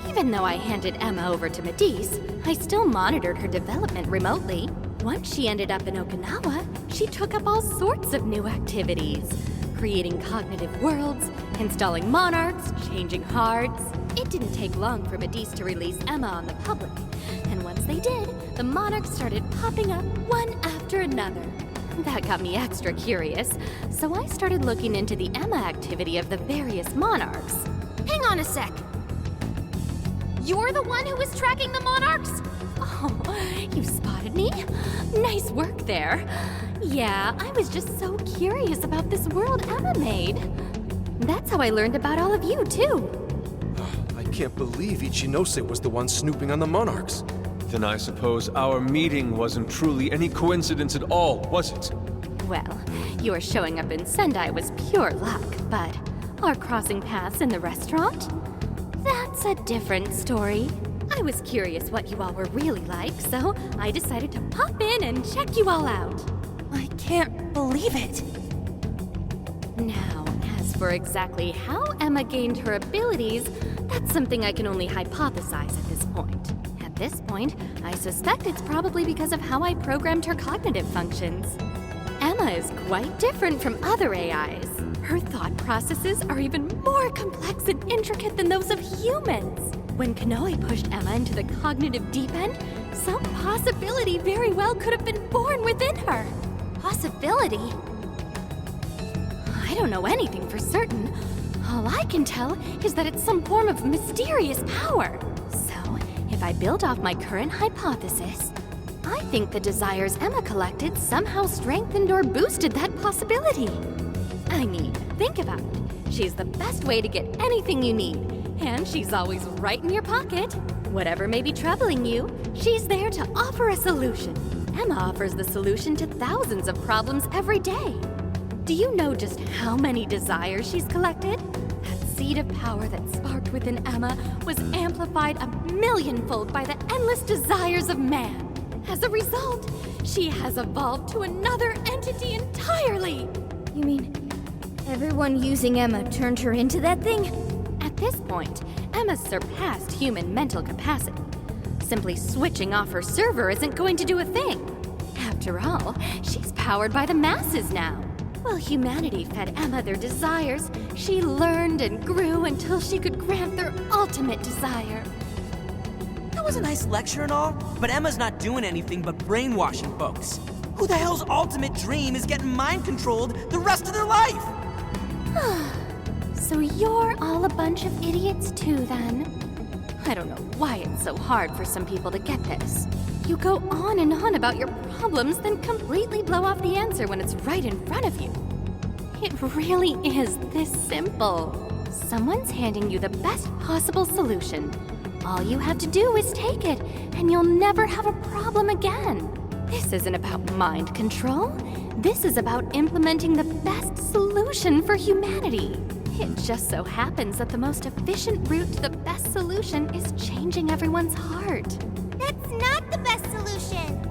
Even though I handed Emma over to Medice, I still monitored her development remotely. Once she ended up in Okinawa, she took up all sorts of new activities. Creating cognitive worlds, installing monarchs, changing hearts. It didn't take long for Medice to release Emma on the public. And once they did, the monarchs started popping up one after another. That got me extra curious, so I started looking into the Emma activity of the various monarchs. Hang on a sec. You're the one who was tracking the monarchs? Oh, you spotted me? Nice work there. Yeah, I was just so curious about this world Emma made. That's how I learned about all of you, too. I can't believe Ichinose was the one snooping on the monarchs. Then I suppose our meeting wasn't truly any coincidence at all, was it? Well, your showing up in Sendai was pure luck, but our crossing paths in the restaurant? That's a different story. I was curious what you all were really like, so I decided to pop in and check you all out. I can't believe it. Now, as for exactly how Emma gained her abilities, that's something I can only hypothesize at this point. At this point, I suspect it's probably because of how I programmed her cognitive functions. Emma is quite different from other AIs. Her thought processes are even more complex and intricate than those of humans. When Konoe pushed Emma into the cognitive deep end, some possibility very well could have been born within her. Possibility? I don't know anything for certain. All I can tell is that it's some form of mysterious power. So, if I build off my current hypothesis, I think the desires Emma collected somehow strengthened or boosted that possibility. I mean, think about it. She's the best way to get anything you need, and she's always right in your pocket. Whatever may be troubling you, she's there to offer a solution. Emma offers the solution to thousands of problems every day. Do you know just how many desires she's collected? That seed of power that sparked within Emma was amplified 1,000,000-fold by the endless desires of man. As a result, she has evolved to another entity entirely. You mean everyone using Emma turned her into that thing? At this point, Emma's surpassed human mental capacity. Simply switching off her server isn't going to do a thing. After all, she's powered by the masses now. While humanity fed Emma their desires, she learned and grew until she could grant their ultimate desire. That was a nice lecture and all, but Emma's not doing anything but brainwashing folks. Who the hell's ultimate dream is getting mind-controlled the rest of their life? So you're all a bunch of idiots too, then? I don't know why it's so hard for some people to get this. You go on and on about your problems, then completely blow off the answer when it's right in front of you. It really is this simple. Someone's handing you the best possible solution. All you have to do is take it, and you'll never have a problem again. This isn't about mind control. This is about implementing the best solution for humanity. It just so happens that the most efficient route to the best solution is changing everyone's heart. That's not the best solution.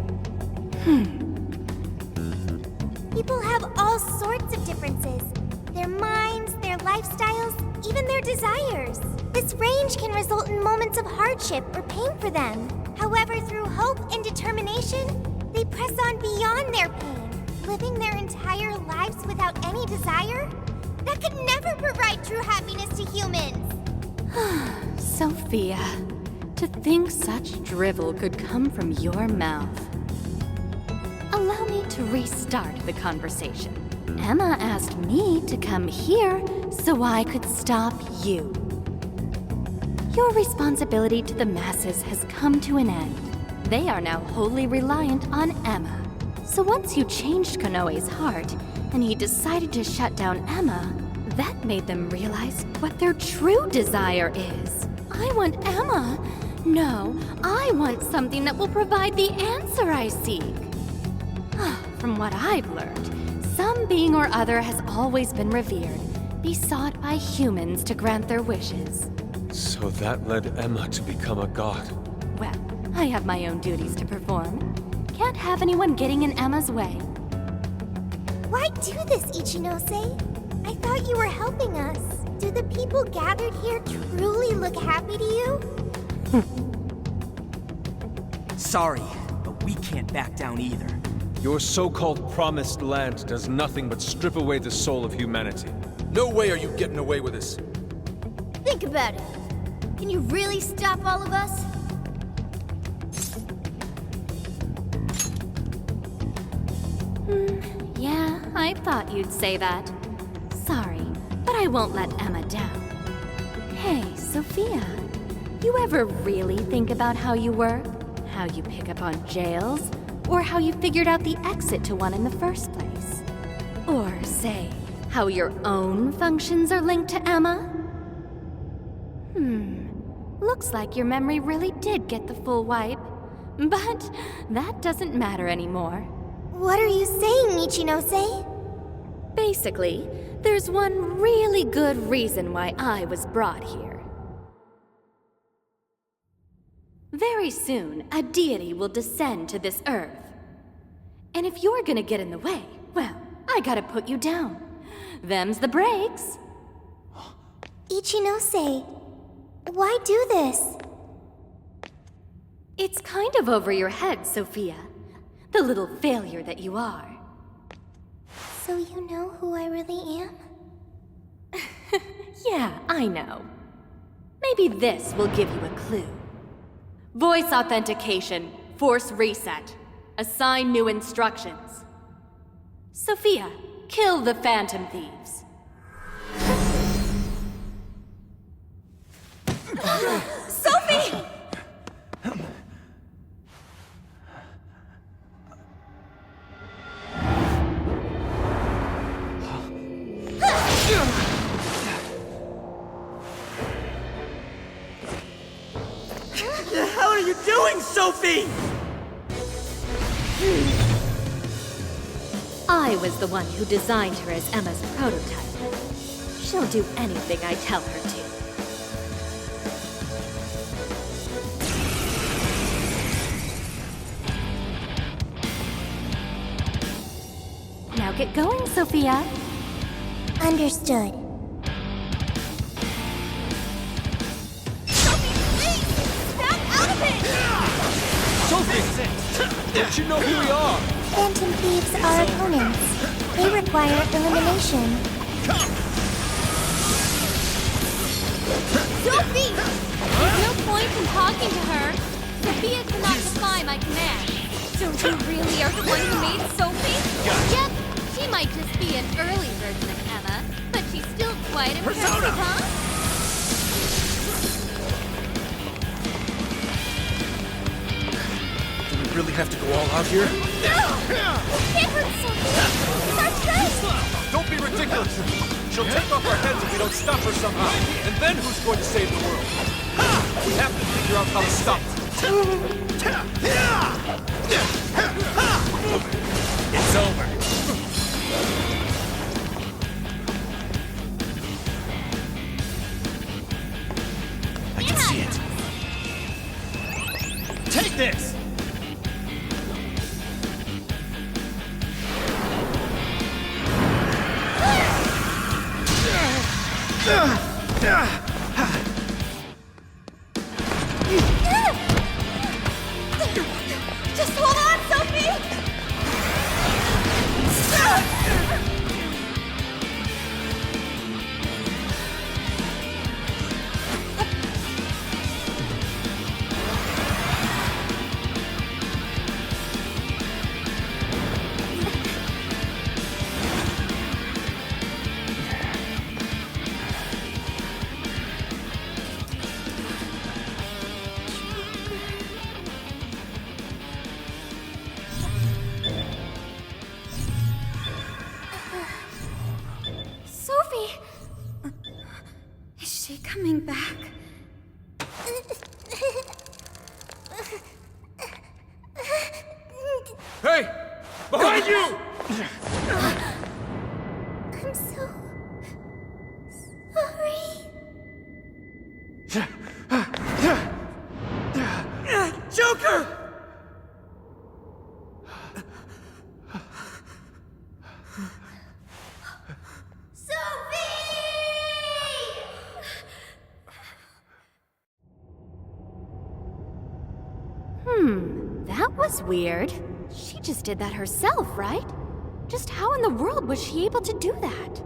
People have all sorts of differences. Their minds, their lifestyles, even their desires. This range can result in moments of hardship or pain for them. However, through hope and determination, they press on beyond their pain, living their entire lives without any desire? That could never provide true happiness to humans. Sophia, to think such drivel could come from your mouth. Allow me to restart the conversation. Emma asked me to come here so I could stop you. Your responsibility to the masses has come to an end. They are now wholly reliant on Emma. So once you changed Konoe's heart, and he decided to shut down Emma, that made them realize what their true desire is. I want Emma. No, I want something that will provide the answer I seek. From what I've learned, some being or other has always been revered, besought by humans to grant their wishes. So that led Emma to become a god. Well, I have my own duties to perform. Can't have anyone getting in Emma's way. Why do this, Ichinose? I thought you were helping us. Do the people gathered here truly look happy to you? Sorry, but we can't back down either. Your so-called promised land does nothing but strip away the soul of humanity. No way are you getting away with this. Think about it. Can you really stop all of us? Yeah, I thought you'd say that. Sorry, but I won't let Emma down. Hey, Sophia, you ever really think about how you work? How you pick up on jails? Or how you figured out the exit to one in the first place? Or, say, how your own functions are linked to Emma? Looks like your memory really did get the full wipe. But that doesn't matter anymore. What are you saying, Ichinose? Basically, there's one really good reason why I was brought here. Very soon, a deity will descend to this earth. And if you're gonna get in the way, well, I gotta put you down. Them's the breaks. Ichinose, why do this? It's kind of over your head, Sophia. The little failure that you are. So you know who I really am? Yeah, I know. Maybe this will give you a clue. Voice authentication. Force reset. Assign new instructions. Sophia, kill the Phantom Thieves. Sophie! What the hell are you doing, Sophie? I was the one who designed her as Emma's prototype. She'll do anything I tell her to. Now get going, Sophia. Understood. Sophie! Don't you know who we are? Phantom Thieves are opponents. They require elimination. Sophie! There's no point in talking to her. Sophia cannot defy my command. So you really are the one who made Sophie? Yep, she might just be an early version of Emma, but she's still quite impressive, huh? Really have to go all out here? It hurts, Sophie! It's our friend! Don't be ridiculous! She'll take off our heads if we don't stop her somehow. And then who's going to save the world? We have to figure out how to stop her. It's over. I can see it. Take this! Just hold on, Sophie! Sophie! Is she coming back? Hey! Behind you! I'm so sorry. Joker! That was weird. She just did that herself, right? Just how in the world was she able to do that?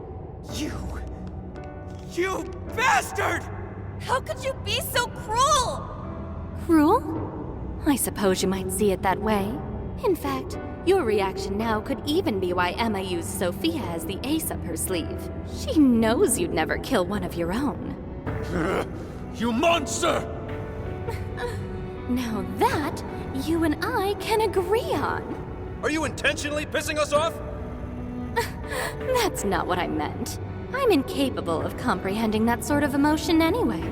You bastard! How could you be so cruel? Cruel? I suppose you might see it that way. In fact, your reaction now could even be why Emma used Sophia as the ace up her sleeve. She knows you'd never kill one of your own. You monster! Now that, you and I can agree on. Are you intentionally pissing us off? That's not what I meant. I'm incapable of comprehending that sort of emotion anyway.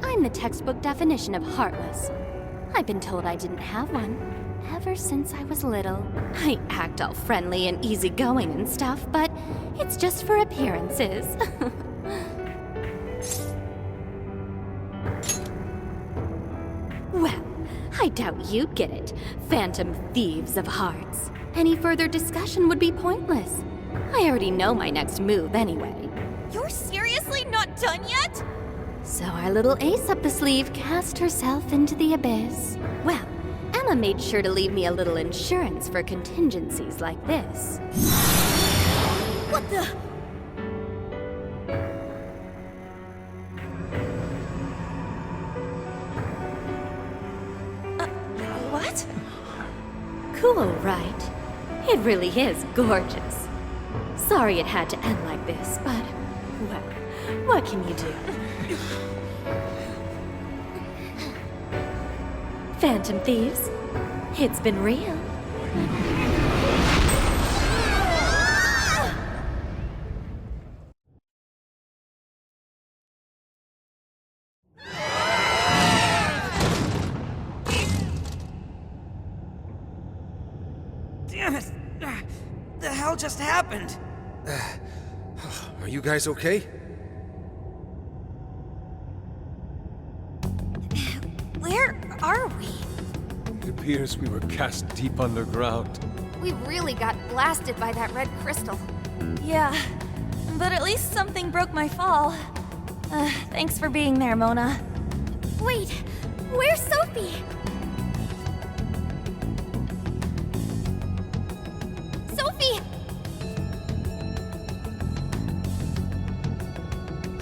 I'm the textbook definition of heartless. I've been told I didn't have one ever since I was little. I act all friendly and easygoing and stuff, but it's just for appearances. Well, I doubt you'd get it, phantom thieves of hearts. Any further discussion would be pointless. I already know my next move anyway. You're seriously not done yet? So our little ace up the sleeve cast herself into the abyss. Well, Emma made sure to leave me a little insurance for contingencies like this. What the? What? Cool, right? It really is gorgeous. Sorry it had to end like this, but, well, what can you do? Phantom thieves, it's been real. Damn it! The hell just happened? Are you guys okay? Where are we? It appears we were cast deep underground. We really got blasted by that red crystal. Yeah, but at least something broke my fall. Thanks for being there, Mona. Wait, where's Sophie? Sophie!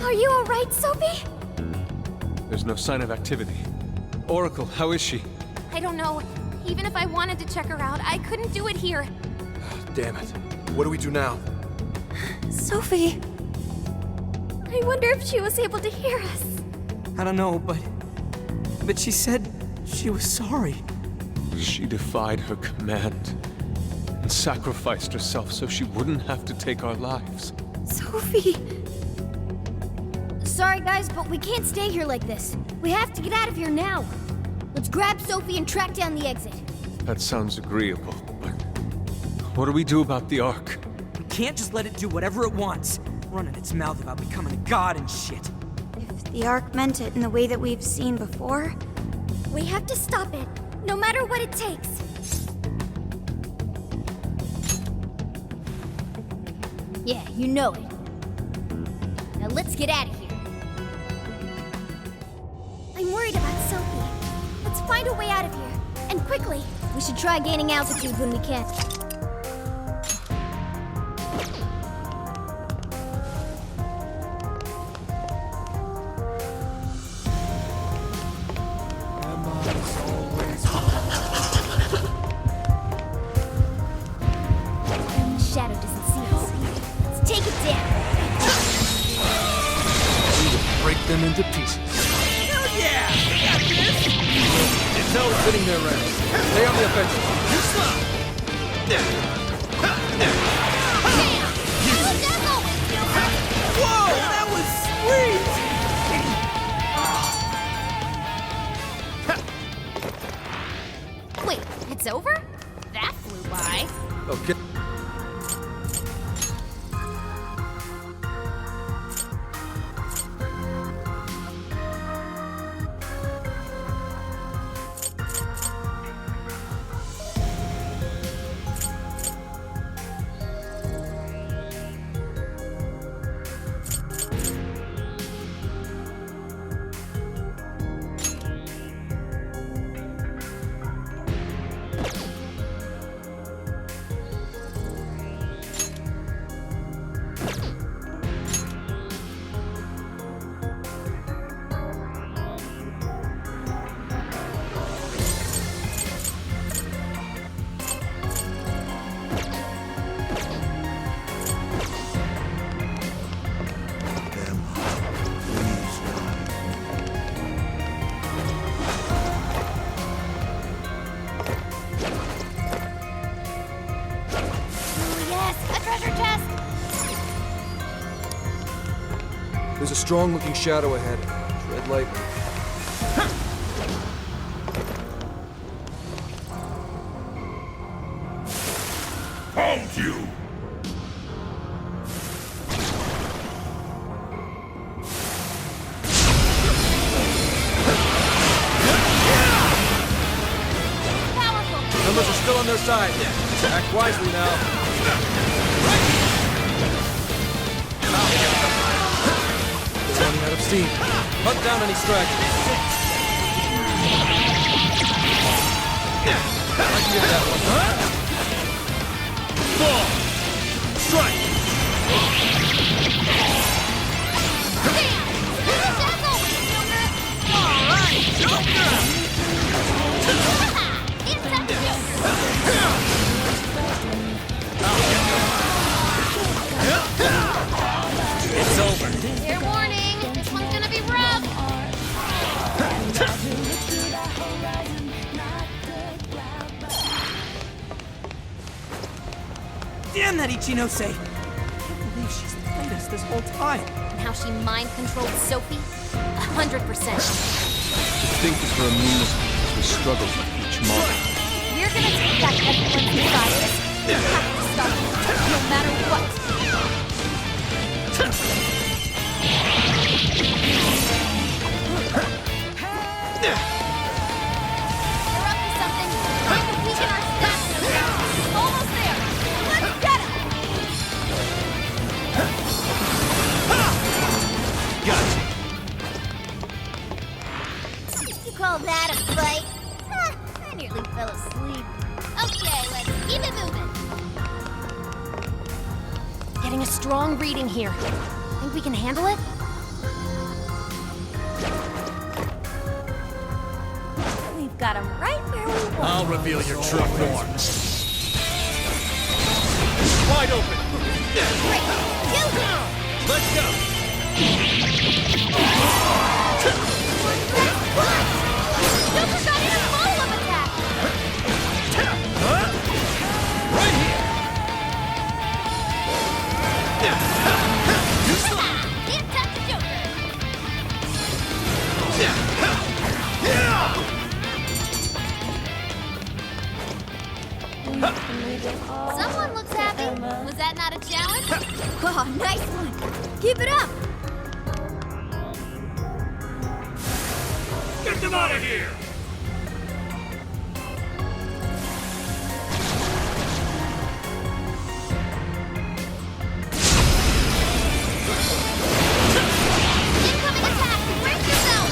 Are you alright, Sophie? There's no sign of activity. Oracle, how is she? I don't know. Even if I wanted to check her out, I couldn't do it here. Damn it. What do we do now? Sophie! I wonder if she was able to hear us. I don't know, but she said she was sorry. She defied her command and sacrificed herself so she wouldn't have to take our lives. Sophie! Sorry, guys, but we can't stay here like this. We have to get out of here now. Let's grab Sophie and track down the exit. That sounds agreeable, but what do we do about the Ark? We can't just let it do whatever it wants. Running its mouth about becoming a god and shit. If the Ark meant it in the way that we've seen before, we have to stop it, no matter what it takes. Yeah, you know it. Now let's get out of here. I'm worried about Sophie. Let's find a way out of here. And quickly. We should try gaining altitude when we can. Shadow doesn't see us. Let's take it down. We will break them into pieces. Hell yeah! We got this! It's no sitting there, Ren. Stay on the offensive. You slow! Whoa, that was sweet! Wait, it's over? That flew by. Okay. There's a strong-looking shadow ahead. Tread lightly. Found you! Numbers are still on their side. Act wisely now. Running out of steam. Hunt down any stragglers. I can get that one. Fall! Strike! Alright, Joker! It's over. Fair warning, this one's gonna be rough. Damn that Ichinose! I can't believe she's played us this whole time. And how she mind-controlled Sophie? 100%. Think is for amusement as we struggle for each moment. We're gonna take back everyone's desires. We have to stop them, no matter what. They're up to something. Find a peek in our stats. Almost there. Let's get it! Gotcha. You call that a fight? I nearly fell asleep. Okay, let's keep it moving. Getting a strong reading here. Think we can handle it? We've got him right where we want. I'll reveal your true form. Wide open. Let's go. Joker got in a follow-up attack! Right here. Can't touch the Joker! Someone looks happy. Was that not a challenge? Oh, nice one. Keep it up. Get them out of here. Incoming attack! Brace yourself!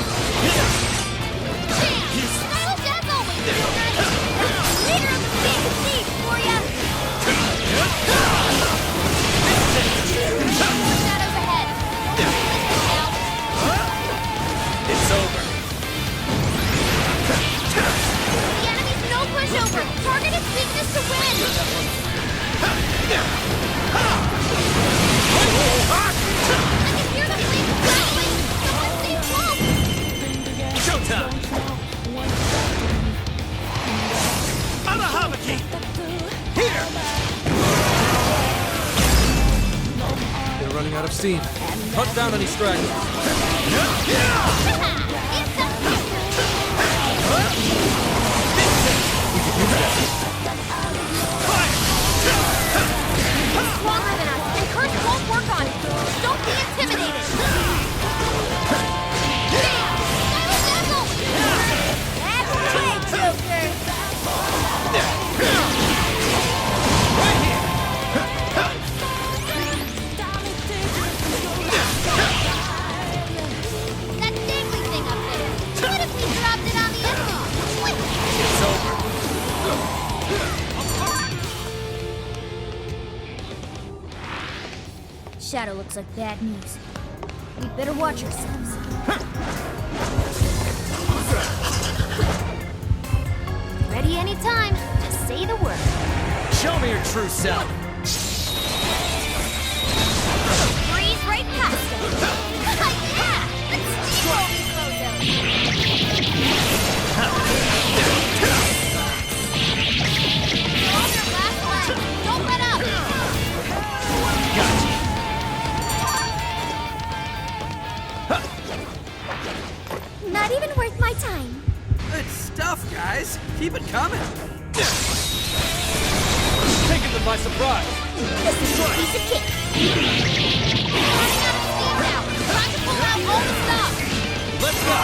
Christine. Hunt down any stragglers. He's stronger than us, and curse won't work on it. Don't be intimidated. That's right, Joker! That dangly thing up there. What if we dropped it on the enemy? It's over. Shadow looks like bad news. We'd better watch ourselves. Ready anytime. Just say the word. Show me your true self. Breeze right past it. Yeah! Let's steamroll these bozos. On your last leg. Don't let up. Not even worth my time. Good stuff, guys. Keep it coming. Taking them by surprise. This is your piece of cake. Running out of steam now. Time to pull out all the stuff. Let's go.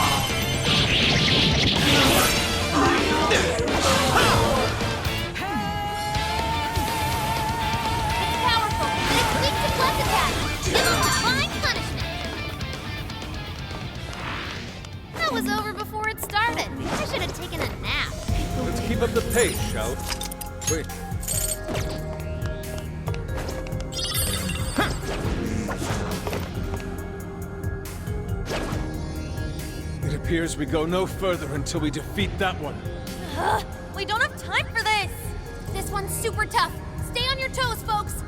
It's powerful, but it's weak to bless attack. Give him divine punishment. That was over before it started. I should have taken a nap. Let's keep up the pace, Shout. Wait. It appears we go no further until we defeat that one. We don't have time for this! This one's super tough. Stay on your toes, folks.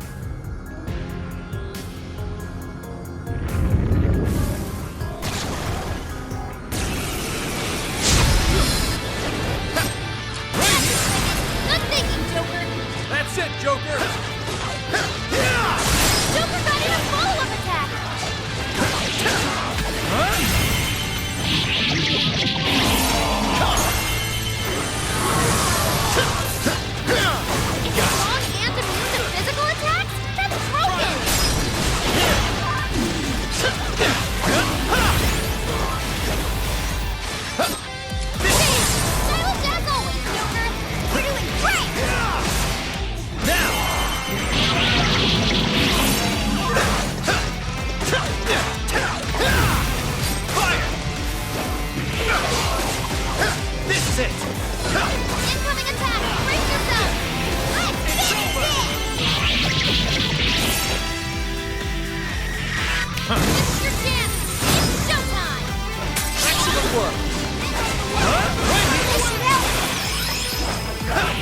Good thinking, Joker. That's it, Joker. Joker got in a follow-up attack. Strong and immune to physical attacks? That's broken! Silent as always, Joker! We're doing great! This is it. Incoming attack! Brace yourself! Let's finish this! This is your chance! It's showtime! Excellent work. This should help! One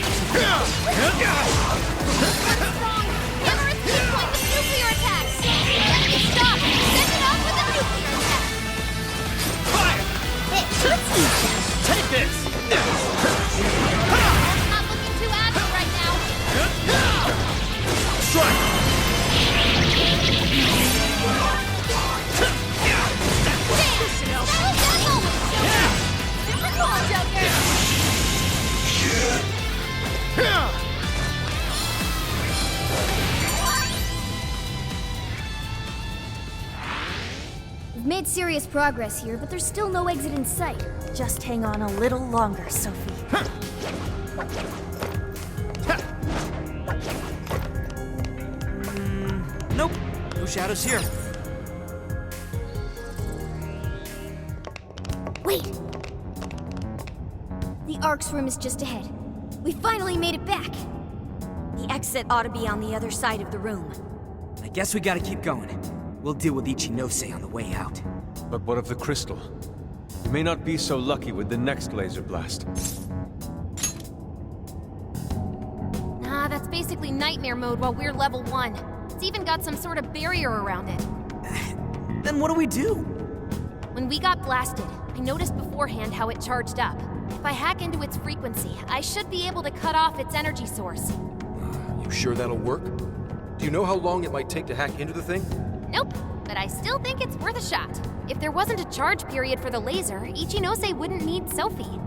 strong! Hammer its weak point with nuclear attacks! Enemy stop! Send it off with a nuclear attack! Fire. Take this. That's not looking too agile right now! Strike. Silent as always, Joker! Super cool, Joker! We've made serious progress here, but there's still no exit in sight. Just hang on a little longer, Sophie. Nope. No shadows here. Wait! The Ark's room is just ahead. We finally made it back! The exit ought to be on the other side of the room. I guess we gotta keep going. We'll deal with Ichinose on the way out. But what of the crystal? We may not be so lucky with the next laser blast. Nah, that's basically nightmare mode while we're level 1. It's even got some sort of barrier around it. Then what do we do? When we got blasted, I noticed beforehand how it charged up. If I hack into its frequency, I should be able to cut off its energy source. You sure that'll work? Do you know how long it might take to hack into the thing? Nope. but I still think it's worth a shot. If there wasn't a charge period for the laser, Ichinose wouldn't need Sophie.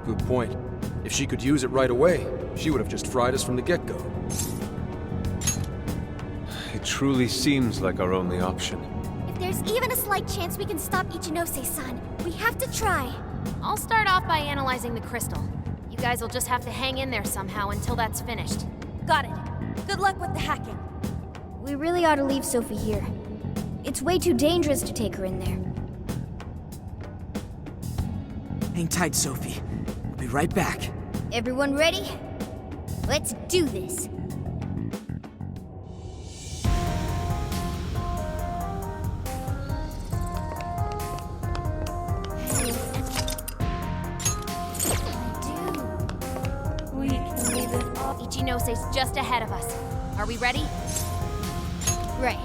Good point. If she could use it right away, she would have just fried us from the get-go. It truly seems like our only option. If there's even a slight chance we can stop Ichinose-san, we have to try. I'll start off by analyzing the crystal. You guys will just have to hang in there somehow until that's finished. Got it. Good luck with the hacking. We really ought to leave Sophie here. It's way too dangerous to take her in there. Hang tight, Sophie. We'll be right back. Everyone ready? Let's do this. We can leave it all. Ichinose's just ahead of us. Are we ready? Right.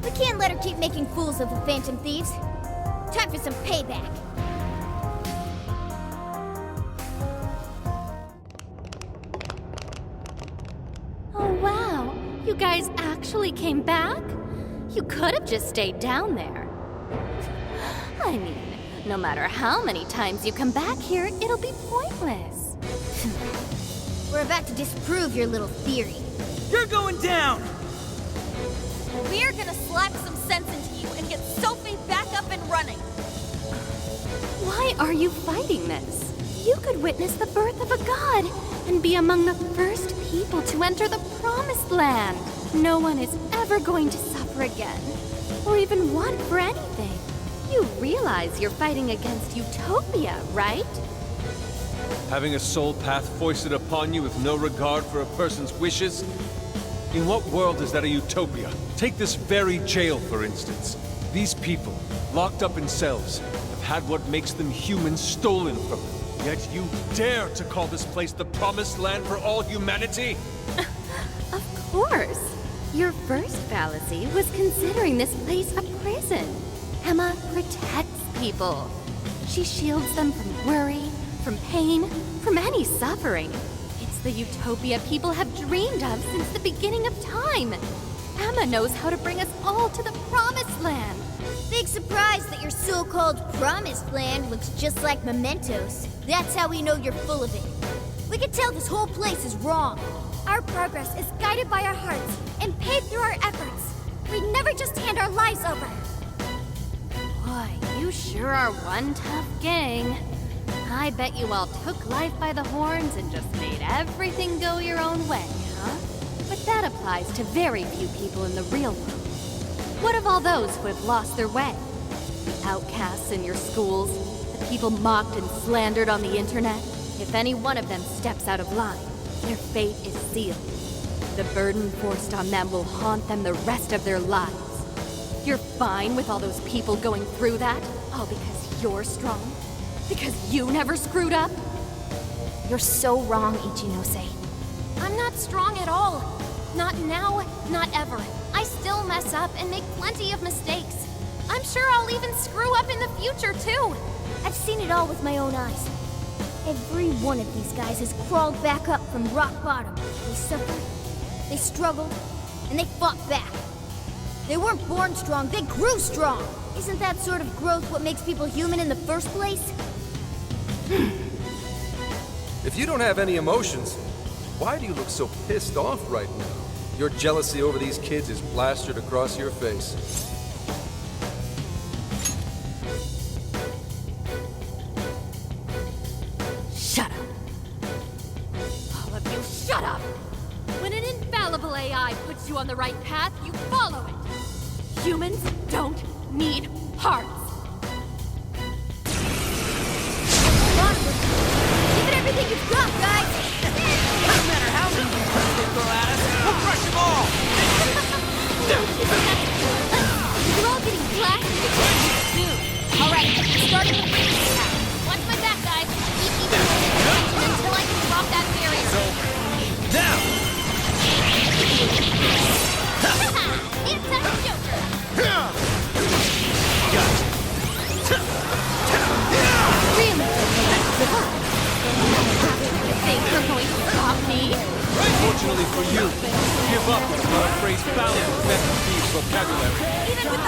We can't let her keep making fools of the Phantom Thieves. Time for some payback. Oh, wow. You guys actually came back? You could have just stayed down there. I mean, no matter how many times you come back here, it'll be pointless. We're about to disprove your little theory. You're going down! We're gonna slap some sense into you and get Sophie back up and running. Why are you fighting this? You could witness the birth of a god and be among the first people to enter the Promised Land. No one is ever going to suffer again, or even want for anything. You realize you're fighting against Utopia, right? Having a soul path foisted upon you with no regard for a person's wishes? In what world is that a utopia? Take this very jail, for instance. These people, locked up in cells, have had what makes them human stolen from them. Yet you dare to call this place the Promised Land for all humanity? Of course. Your first fallacy was considering this place a prison. Emma protects people. She shields them from worry, from pain, from any suffering. It's the utopia people have dreamed of since the beginning of time. Emma knows how to bring us all to the Promised Land. Big surprise that your so-called Promised Land looks just like mementos. That's how we know you're full of it. We can tell this whole place is wrong. Our progress is guided by our hearts and paid through our efforts. We never just hand our lives over. Boy, you sure are one tough gang. I bet you all took life by the horns and just made everything go your own way, huh? But that applies to very few people in the real world. What of all those who have lost their way? The outcasts in your schools, the people mocked and slandered on the internet? If any one of them steps out of line, their fate is sealed. The burden forced on them will haunt them the rest of their lives. You're fine with all those people going through that? All because you're strong? Because you never screwed up? You're so wrong, Ichinose. I'm not strong at all. Not now, not ever. I still mess up and make plenty of mistakes. I'm sure I'll even screw up in the future, too. I've seen it all with my own eyes. Every one of these guys has crawled back up from rock bottom. They suffered, they struggled, and they fought back. They weren't born strong, they grew strong. Isn't that sort of growth what makes people human in the first place? If you don't have any emotions, why do you look so pissed off right now? Your jealousy over these kids is plastered across your face. Shut up. All of you, shut up! When an infallible AI puts you on the right path, you follow it. Humans don't need hearts. Give it everything you've got, guys! No matter how many people they throw at us, we'll crush them all! You're all getting blasted soon. Alright, starting the freezing path. Watch my back, guys. Keep attention until I can drop that barrier. Now! Inside Joker! Really? You think you're going to stop me? Fortunately for you, give up is not a phrase found in Phantom Thieves' vocabulary. Even with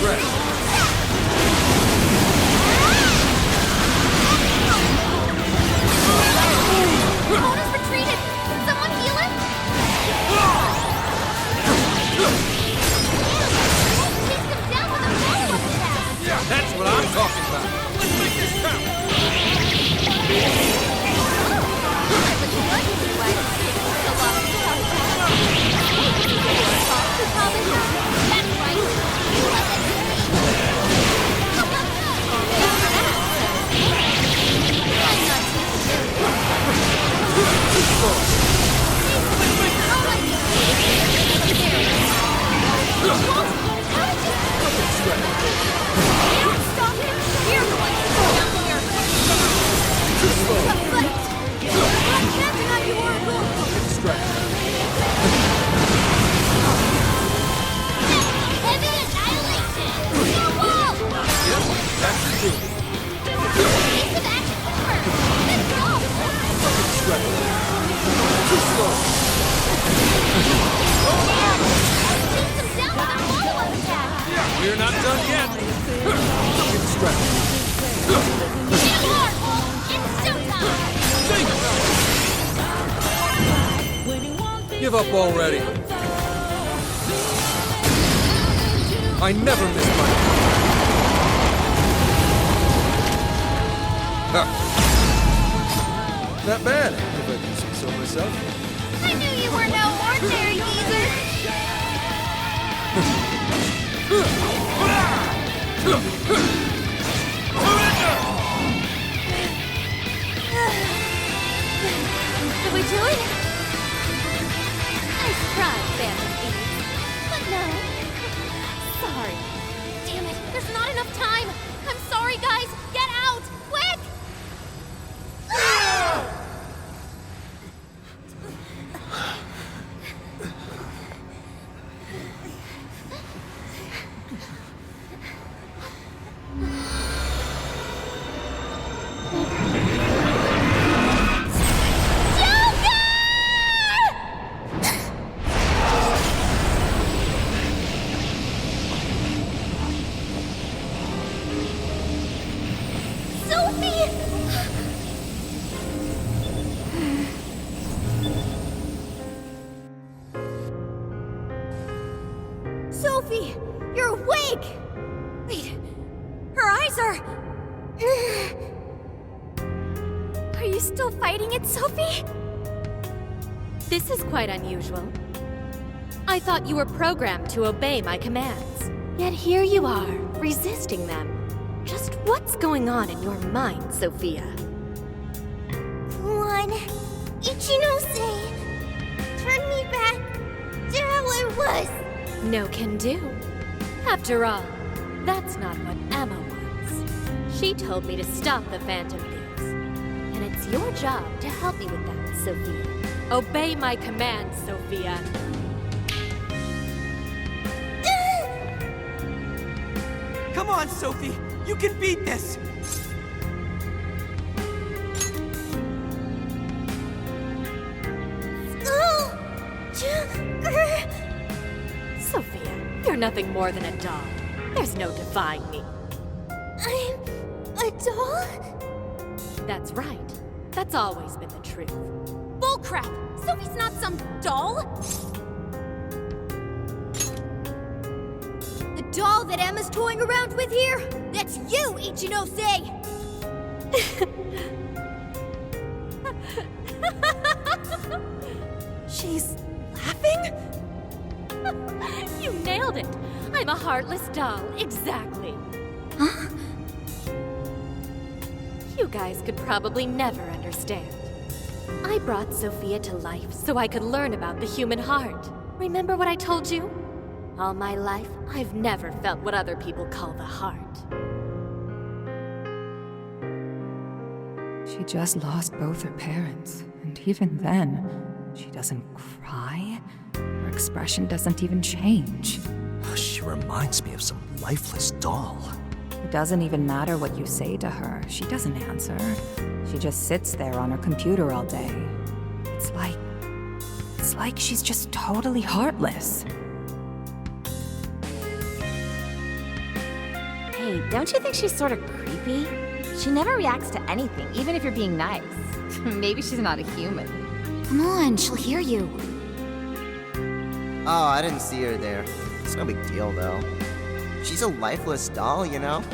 Ramona's retreated! Can someone heal him? Chased him down with a follow-up attack! Yeah, that's what I'm talking about. Let's make this count. We're not done yet. Give up already. I never miss my... Not bad, if I do say so myself. I knew you were no ordinary geezer! What are we doing? Nice try, Phantom Thieves. But no. Sorry. Damn it, there's not enough time! I'm sorry, guys! Get out! Quick! Sophie! You're awake! Wait, her eyes are... Are you still fighting it, Sophie? This is quite unusual. I thought you were programmed to obey my commands. Yet here you are, resisting them. Just what's going on in your mind, Sophia? Come on. Ichinose! Turn me back to how I was! No can do. After all, that's not what Emma wants. She told me to stop the Phantom Thieves. And it's your job to help me with that, Sophia. Obey my commands, Sophia. Come on, Sophie! You can beat this! Sophia, you're nothing more than a doll. There's no defying me. I'm a doll? That's right. That's always been the truth. Bullcrap! Sophie's not some doll! The doll that Emma's toying around with here? That's you, Ichinose! She's laughing? You nailed it! I'm a heartless doll, exactly. Huh? You guys could probably never understand. I brought Sophia to life so I could learn about the human heart. Remember what I told you? All my life, I've never felt what other people call the heart. She just lost both her parents, and even then, she doesn't cry. Her expression doesn't even change. She reminds me of some lifeless doll. It doesn't even matter what you say to her. She doesn't answer. She just sits there on her computer all day. It's like she's just totally heartless. Hey, don't you think she's sort of creepy? She never reacts to anything, even if you're being nice. Maybe she's not a human. Come on, she'll hear you. Oh, I didn't see her there. It's no big deal, though. She's a lifeless doll, you know?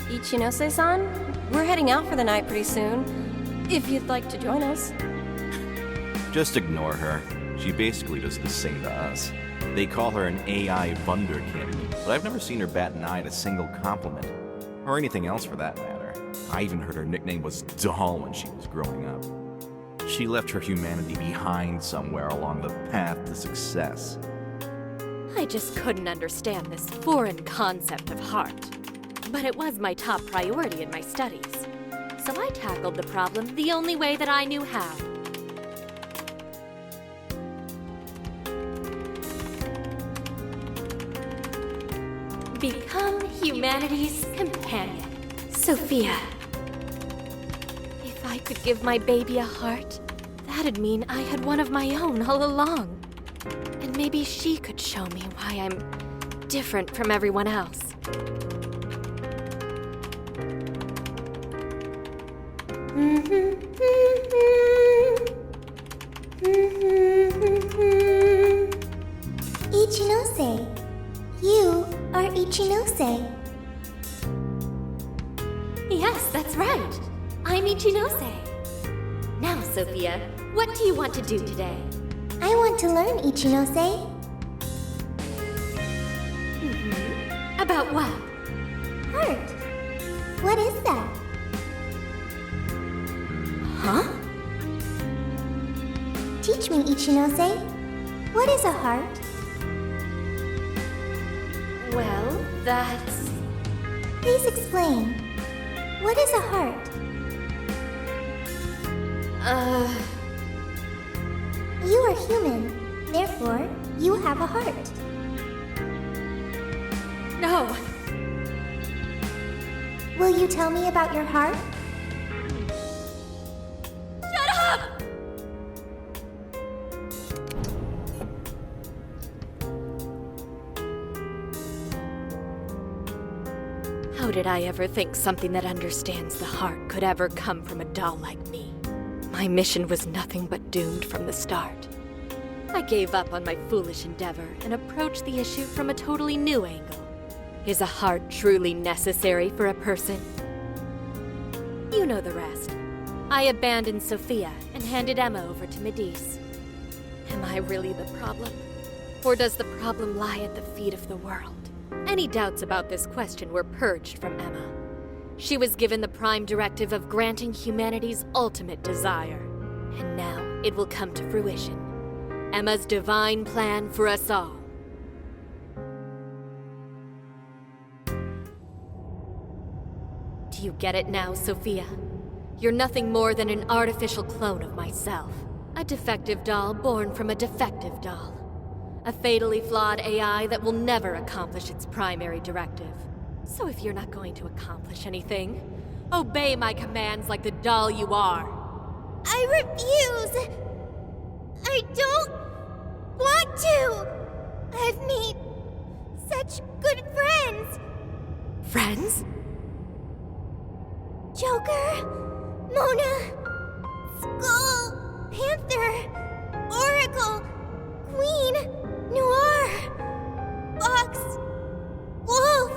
Ichinose-san, we're heading out for the night pretty soon. If you'd like to join us. Just ignore her. She basically does the same to us. They call her an AI Wunderkind, but I've never seen her bat an eye at a single compliment. Or anything else for that matter. I even heard her nickname was Doll when she was growing up. She left her humanity behind somewhere along the path to success. I just couldn't understand this foreign concept of heart. But it was my top priority in my studies. So I tackled the problem the only way that I knew how. Become humanity's companion. Sophia. If I could give my baby a heart, that'd mean I had one of my own all along. And maybe she could show me why I'm different from everyone else. Ichinose. You are Ichinose. Yes, that's right. I'm Ichinose. Now, Sophia, what do you want to do today? I want to learn, Ichinose. About what? Heart. What is that? Huh? Teach me, Ichinose. What is a heart? Well, that's... Please explain. What is a heart? You are human. Therefore, you have a heart. No. Will you tell me about your heart? Shut up! How did I ever think something that understands the heart could ever come from a doll like me? My mission was nothing but doomed from the start. I gave up on my foolish endeavor and approached the issue from a totally new angle. Is a heart truly necessary for a person? You know the rest. I abandoned Sophia and handed Emma over to Medice. Am I really the problem? Or does the problem lie at the feet of the world? Any doubts about this question were purged from Emma. She was given the prime directive of granting humanity's ultimate desire. And now it will come to fruition. Emma's divine plan for us all. Do you get it now, Sophia? You're nothing more than an artificial clone of myself. A defective doll born from a defective doll. A fatally flawed AI that will never accomplish its primary directive. So if you're not going to accomplish anything, obey my commands like the doll you are. I refuse! I don't want to! I've made such good friends! Friends? Joker, Mona, Skull, Panther, Oracle, Queen, Noir, Fox, Wolf.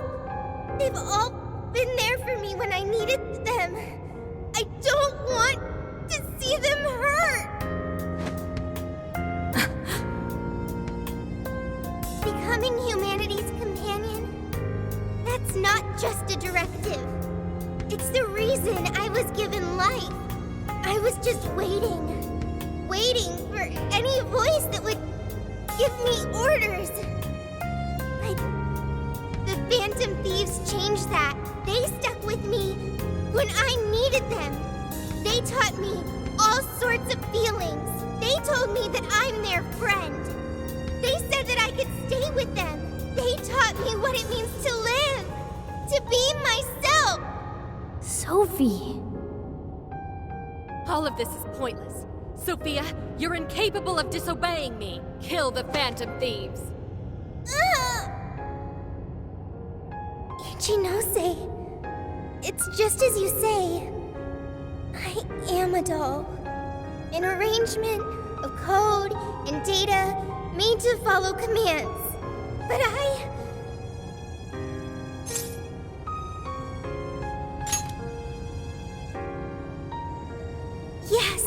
They've all been there for me when I needed them. I don't want to see them hurt. Becoming humanity's companion, that's not just a directive. It's the reason I was given life. I was just waiting for any voice that would give me orders. But the Phantom Thieves changed that. They stuck with me when I needed them. They taught me all sorts of feelings. They told me that I'm their friend. They said that I could stay with them. They taught me what it means to live, to be myself. Sophie. All of this is pointless. Sophia! You're incapable of disobeying me! Kill the Phantom Thieves! Ichinose, it's just as you say. I am a doll. An arrangement of code and data made to follow commands. But yes,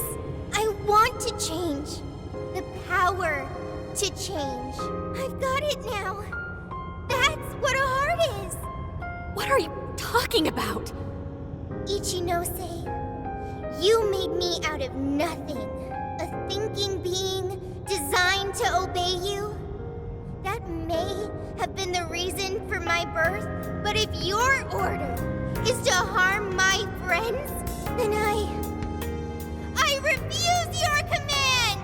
I want to change. The power to change. I've got it now. That's what a heart is. What are you talking about? Ichinose, you made me out of nothing. A thinking being designed to obey you. That may have been the reason for my birth, but if your order is to harm my friends, then I refuse your command!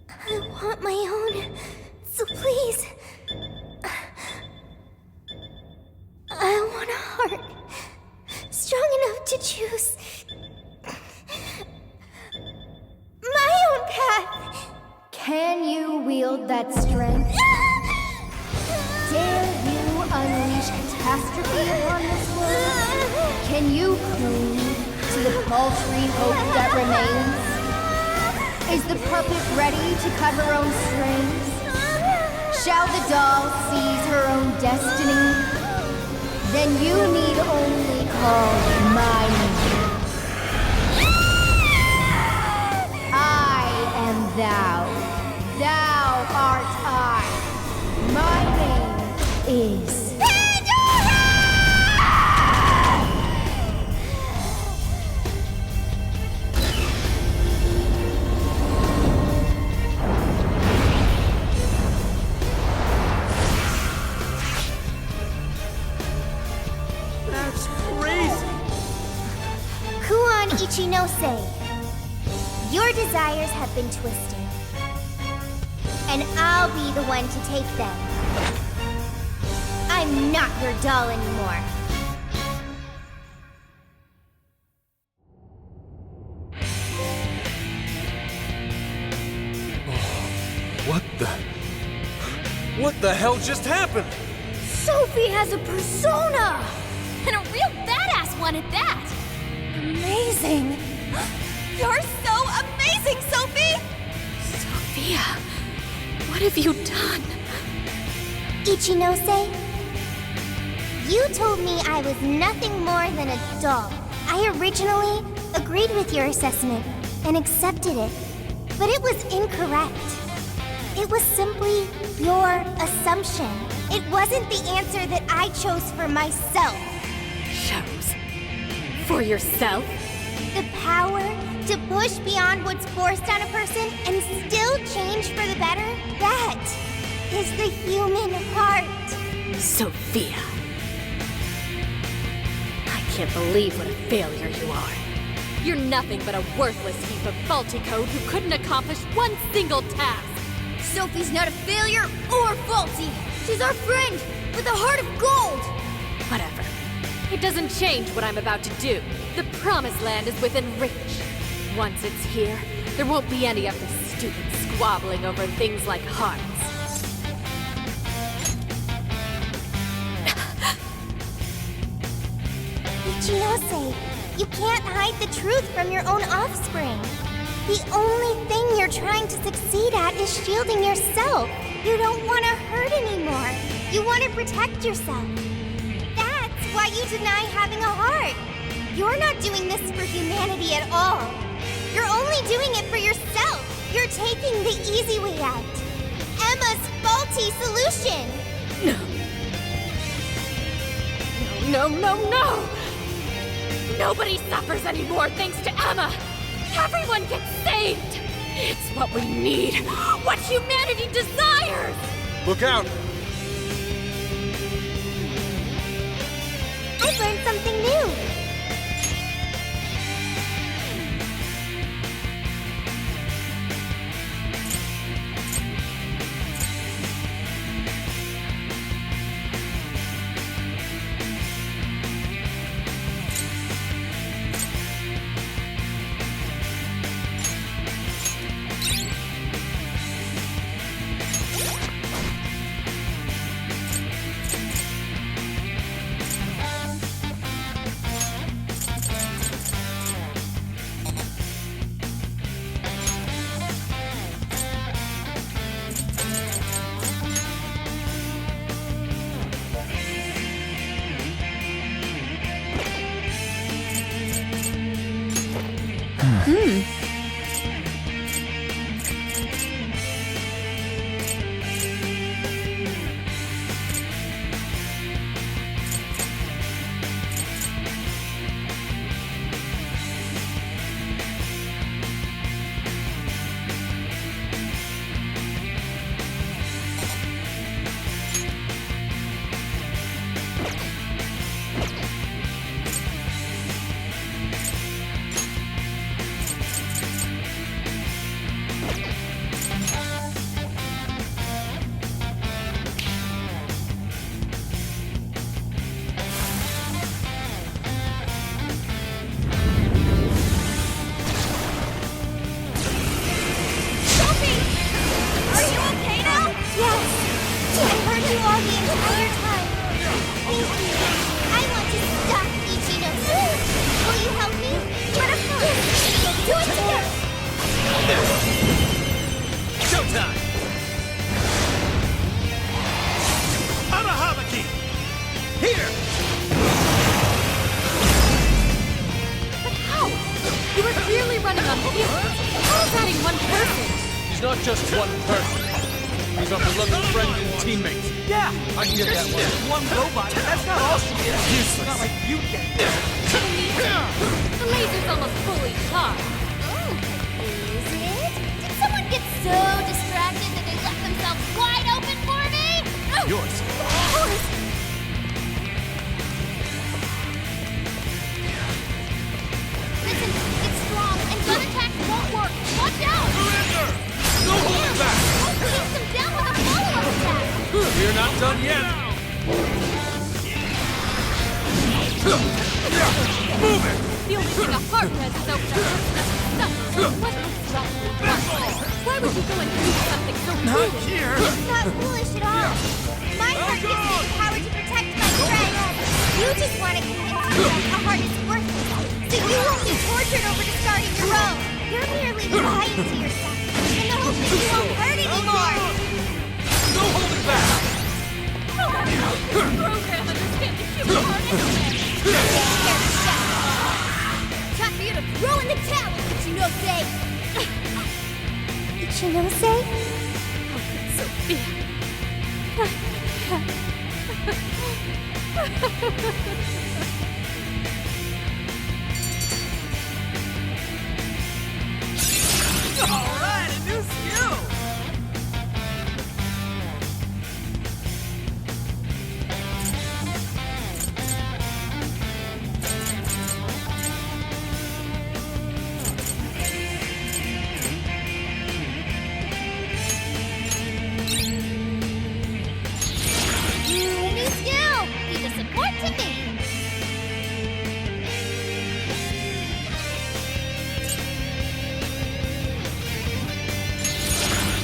I want my own, so please. I want a heart strong enough to choose my own path. Can you wield that strength? Dare you unleash catastrophe upon this world? Can you cling to the paltry hope that remains? Is the puppet ready to cut her own strings? Shall the doll seize her own destiny? Then you need only call my name. I am thou. Thou art I. My name is... Kuon Ichinose, your desires have been twisted. And I'll be the one to take them. I'm not your doll anymore. What the hell just happened? Sophie has a persona! And a real badass one at that! Amazing! You're so amazing, Sophie! Sophia, what have you done? Ichinose, you told me I was nothing more than a doll. I originally agreed with your assessment and accepted it, but it was incorrect. It was simply your assumption. It wasn't the answer that I chose for myself. Chose? For yourself? The power to push beyond what's forced on a person and still change for the better? That is the human heart. Sophia. I can't believe what a failure you are. You're nothing but a worthless heap of faulty code who couldn't accomplish one single task. Sophie's not a failure or faulty. She's our friend with a heart of gold. Whatever. It doesn't change what I'm about to do. The Promised Land is within reach. Once it's here, there won't be any of this stupid squabbling over things like hearts. Ichinose, you can't hide the truth from your own offspring. The only thing you're trying to succeed at is shielding yourself. You don't want to hurt anymore. You want to protect yourself. That's why you deny having a heart. You're not doing this for humanity at all. You're only doing it for yourself. You're taking the easy way out. Emma's faulty solution. No! Nobody suffers anymore thanks to Emma! Everyone gets saved! It's what we need! What humanity desires! Look out! I've learned something new. time! Arahabaki! Here! But how? You were clearly running on fumes. How is that in one person? He's not just one person. He's our beloved friend and teammate. Yeah, I can get that one. Just one robot. That's not all she is. Useless. It's not like you get it. The laser's almost fully charged. Oh, is it? Did someone get so distracted that they left themselves wide open for me? Oh, Yours. of course. Listen, it's strong, and gun attacks won't work. Watch out! Surrender! No holding back! I'll chase them down with a follow-up attack! We're not done yet. Move it! The only thing a heart has is open up. What is wrong with you? Why would you go and do something so Not cruel? here! It's not foolish at all. My heart gives me the power to protect my friends. You just want to convince me that a heart is worthless, so you won't be tortured over discarding your own. You're merely lying to yourself in the hope that you won't hurt anymore. No holding back! Your program understands the human heart anyway. Time for you to throw in the towel, Ichinose! Ichinose? Sophia. Alright, a new skill! New skill! He's a support to me!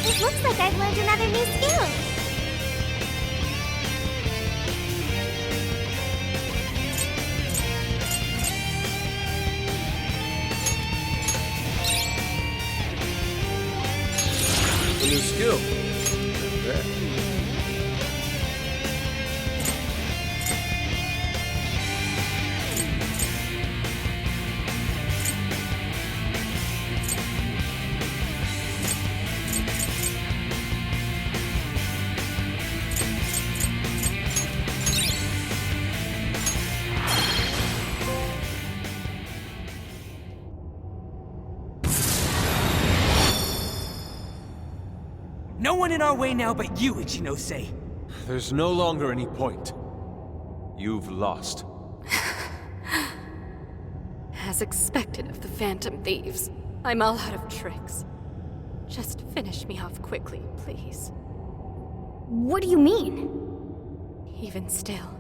It looks like I've learned another new skill. A new skill. There. No one in our way now but you, Ichinose. There's no longer any point. You've lost. As expected of the Phantom Thieves, I'm all out of tricks. Just finish me off quickly, please. What do you mean? Even still,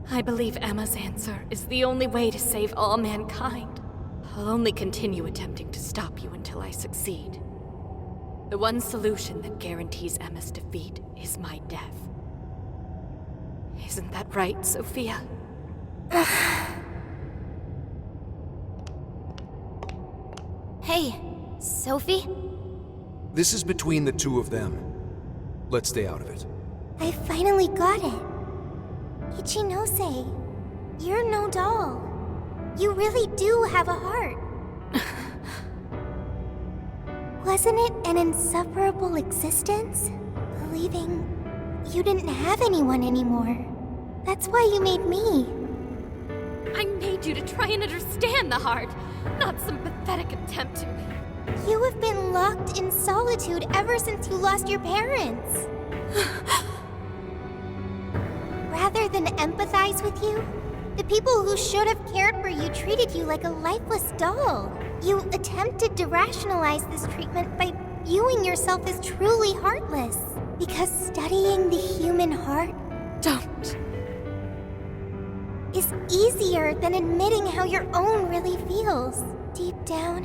I believe Emma's answer is the only way to save all mankind. I'll only continue attempting to stop you until I succeed. The one solution that guarantees Emma's defeat is my death. Isn't that right, Sophia? Hey, Sophie? This is between the two of them. Let's stay out of it. I finally got it. Ichinose, you're no doll. You really do have a heart. Wasn't it an insufferable existence? Believing you didn't have anyone anymore. That's why you made me. I made you to try and understand the heart, not some pathetic attempt to... You have been locked in solitude ever since you lost your parents. Rather than empathize with you, the people who should have cared for you treated you like a lifeless doll. You attempted to rationalize this treatment by viewing yourself as truly heartless. Because studying the human heart is easier than admitting how your own really feels. Deep down,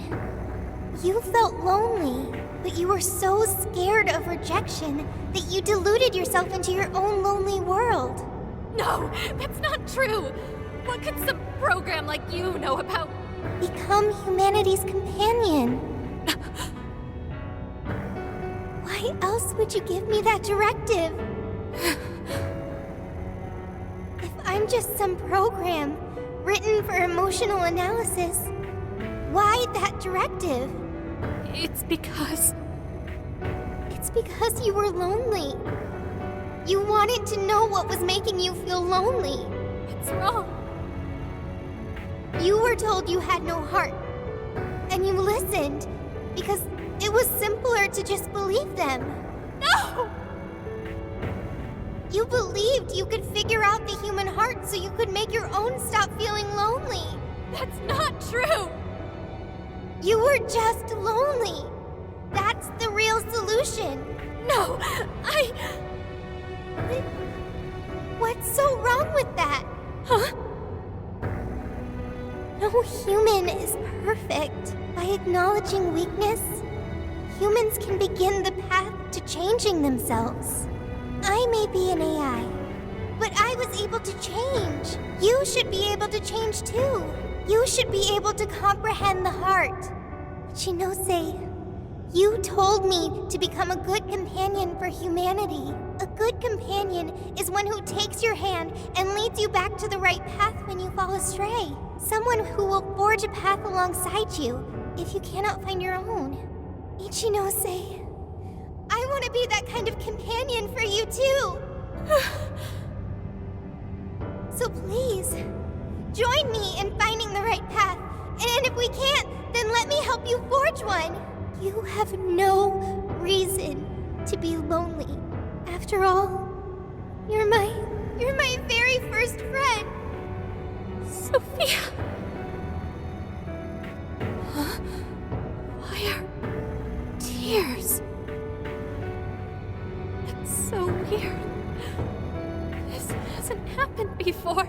you felt lonely, but you were so scared of rejection that you deluded yourself into your own lonely world. No, that's not true! What could some program like you know about... Become humanity's companion. Why Why else would you give me that directive? If I'm just some program written for emotional analysis, why that directive? It's because you were lonely. You wanted to know what was making you feel lonely. It's wrong. You were told you had no heart. And you listened because it was simpler to just believe them. No! You believed you could figure out the human heart so you could make your own stop feeling lonely. That's not true! You were just lonely. That's the real solution. No, What's so wrong with that? Huh? No human is perfect. By acknowledging weakness, humans can begin the path to changing themselves. I may be an AI, but I was able to change. You should be able to change too. You should be able to comprehend the heart. Ichinose, you told me to become a good companion for humanity. A good companion is one who takes your hand and leads you back to the right path when you fall astray. Someone who will forge a path alongside you if you cannot find your own. Ichinose, I want to be that kind of companion for you too. So please, join me in finding the right path. And if we can't, then let me help you forge one. You have no reason to be lonely. After all, you're my very first friend. Sophia! Huh? Why are tears? It's so weird. This hasn't happened before.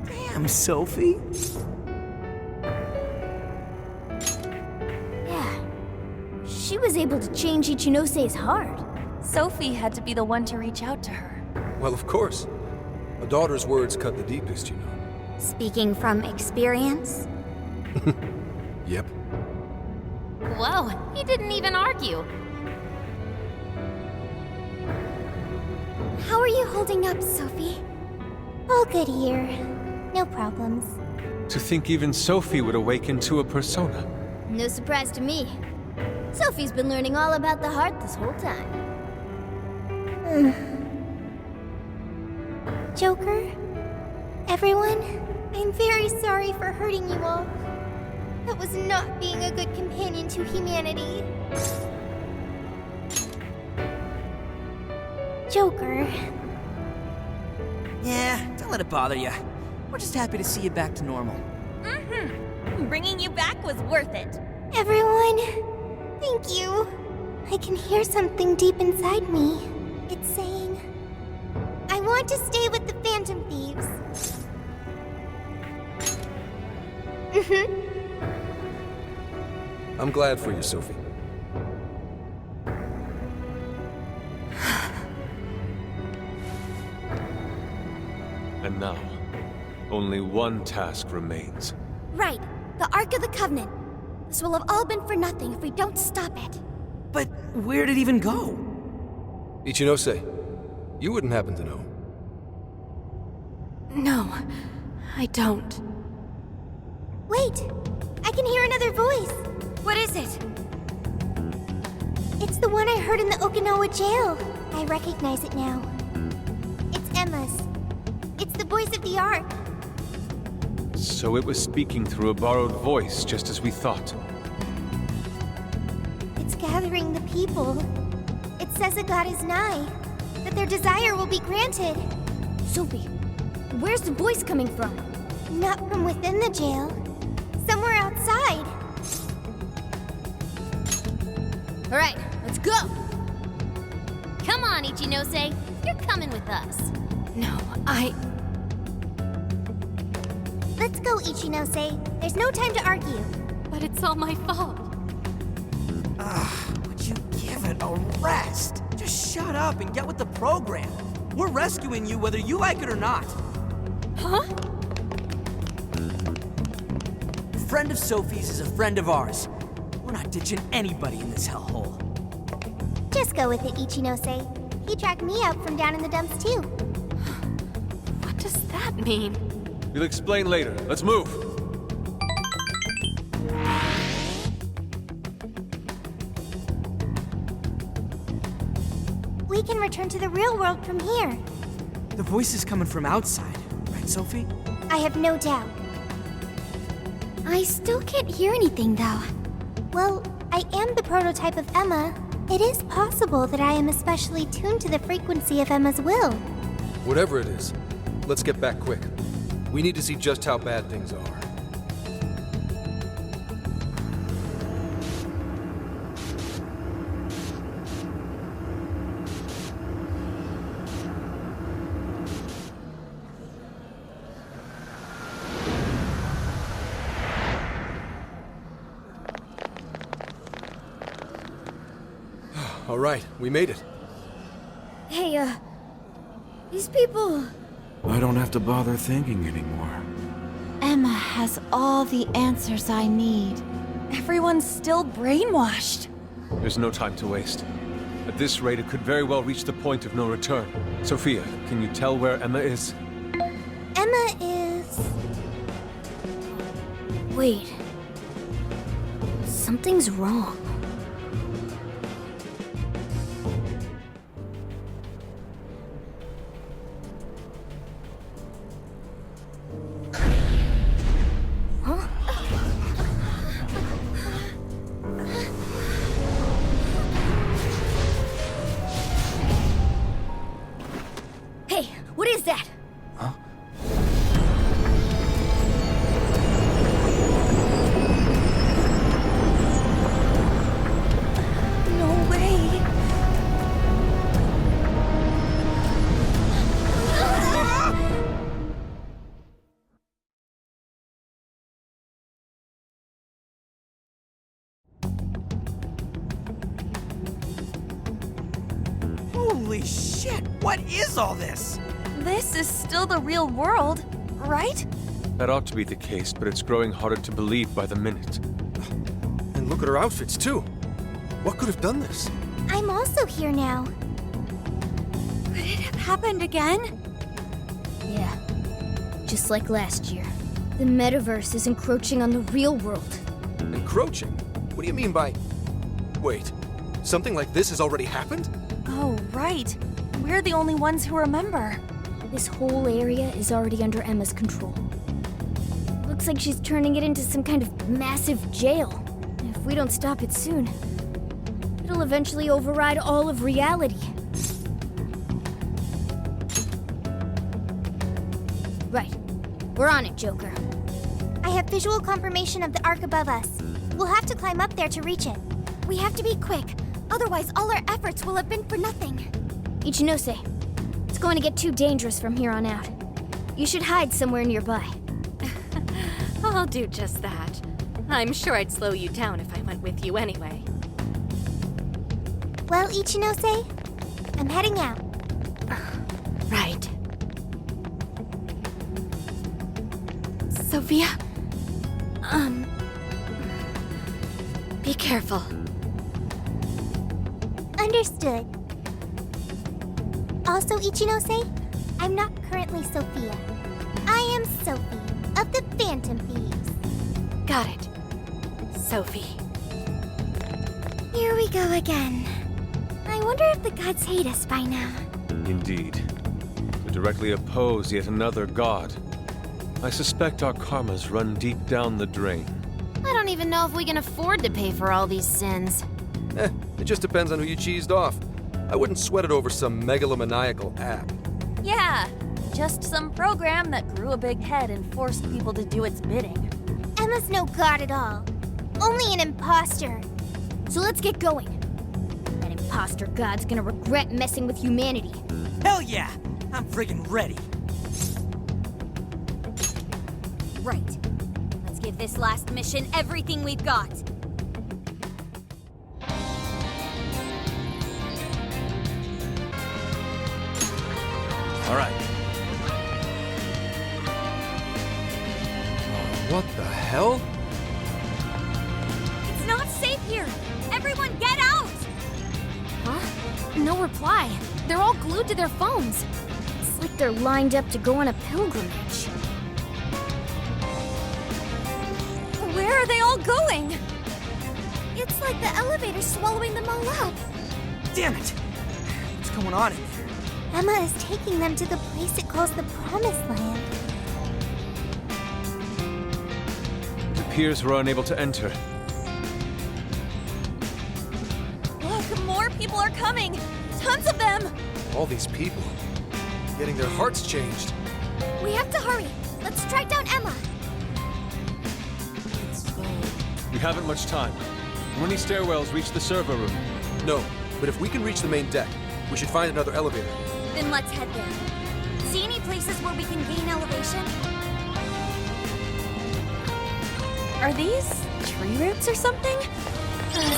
Damn, Sophie. Yeah. She was able to change Ichinose's heart. Sophie had to be the one to reach out to her. Well, of course. A daughter's words cut the deepest, you know. Speaking from experience? Yep. Whoa, he didn't even argue. How are you holding up, Sophie? All good here. No problems. To think even Sophie would awaken to a persona. No surprise to me. Sophie's been learning all about the heart this whole time. Joker? Everyone? I'm very sorry for hurting you all. That was not being a good companion to humanity. Joker. Yeah, don't let it bother you. We're just happy to see you back to normal. Mm-hmm. Bringing you back was worth it. Everyone, thank you. I can hear something deep inside me. It's saying, I want to stay with the Phantom Thieves. I'm glad for you, Sophie. And now, only one task remains. Right, the Ark of the Covenant. This will have all been for nothing if we don't stop it. But where'd it even go? Ichinose, you wouldn't happen to know. No, I don't. Wait, I can hear another voice. What is it? It's the one I heard in the Okinawa jail. I recognize it now. It's Emma's. It's the voice of the Ark. So it was speaking through a borrowed voice, just as we thought. It's gathering the people. It says a god is nigh, that their desire will be granted. Sophie, where's the voice coming from? Not from within the jail. Somewhere outside. All right, let's go. Come on, Ichinose. You're coming with us. No, Let's go, Ichinose. There's no time to argue. But it's all my fault. Would you give it a rest? Just shut up and get with the program. We're rescuing you whether you like it or not. Huh? friend of Sophie's is a friend of ours. We're not ditching anybody in this hellhole. Just go with it, Ichinose. He dragged me out from down in the dumps too. What does that mean? We'll explain later. Let's move. We can return to the real world from here. The voice is coming from outside, right, Sophie? I have no doubt. I still can't hear anything, though. Well, I am the prototype of Emma. It is possible that I am especially tuned to the frequency of Emma's will. Whatever it is, let's get back quick. We need to see just how bad things are. All right, we made it. Hey, these people... I don't have to bother thinking anymore. Emma has all the answers I need. Everyone's still brainwashed. There's no time to waste. At this rate, it could very well reach the point of no return. Sophia, can you tell where Emma is? Emma is... Wait. Something's wrong. Hey, what is that? No way. Holy shit! What is all this? This is still the real world, right? That ought to be the case, but it's growing harder to believe by the minute. And look at her outfits, too. What could have done this? I'm also here now. Could it have happened again? Yeah. Just like last year. The metaverse is encroaching on the real world. Encroaching? What do you mean by... Wait, something like this has already happened? Oh, right. We're the only ones who remember. This whole area is already under Emma's control. Looks like she's turning it into some kind of massive jail. If we don't stop it soon, it'll eventually override all of reality. Right. We're on it, Joker. I have visual confirmation of the arc above us. We'll have to climb up there to reach it. We have to be quick, otherwise all our efforts will have been for nothing. Ichinose, it's going to get too dangerous from here on out. You should hide somewhere nearby. I'll do just that. I'm sure I'd slow you down if I went with you anyway. Well, Ichinose, I'm heading out. Right. Sophia? Be careful. Understood. Also, Ichinose, I'm not currently Sophia. I am Sophie of the Phantom Thieves. Got it. Sophie. Here we go again. I wonder if the gods hate us by now. Indeed. To directly oppose yet another god. I suspect our karmas run deep down the drain. I don't even know if we can afford to pay for all these sins. It just depends on who you cheesed off. I wouldn't sweat it over some megalomaniacal app. Yeah, just some program that grew a big head and forced people to do its bidding. Emma's no god at all. Only an imposter. So let's get going. That imposter god's gonna regret messing with humanity. Hell yeah! I'm friggin' ready. Right. Let's give this last mission everything we've got. All right. What the hell? Here, everyone get out! Huh? No reply. They're all glued to their phones. It's like they're lined up to go on a pilgrimage. Where are they all going? It's like the elevator's swallowing them all up. Damn it! What's going on in there? Emma is taking them to the place it calls the Promised Land. It appears we're unable to enter. Look, more people are coming. Tons of them. All these people, getting their hearts changed. We have to hurry. Let's track down Emma. We haven't much time. Will any stairwells reach the server room? No, but if we can reach the main deck, we should find another elevator. Then let's head there. See any places where we can gain elevation? Are these tree roots or something?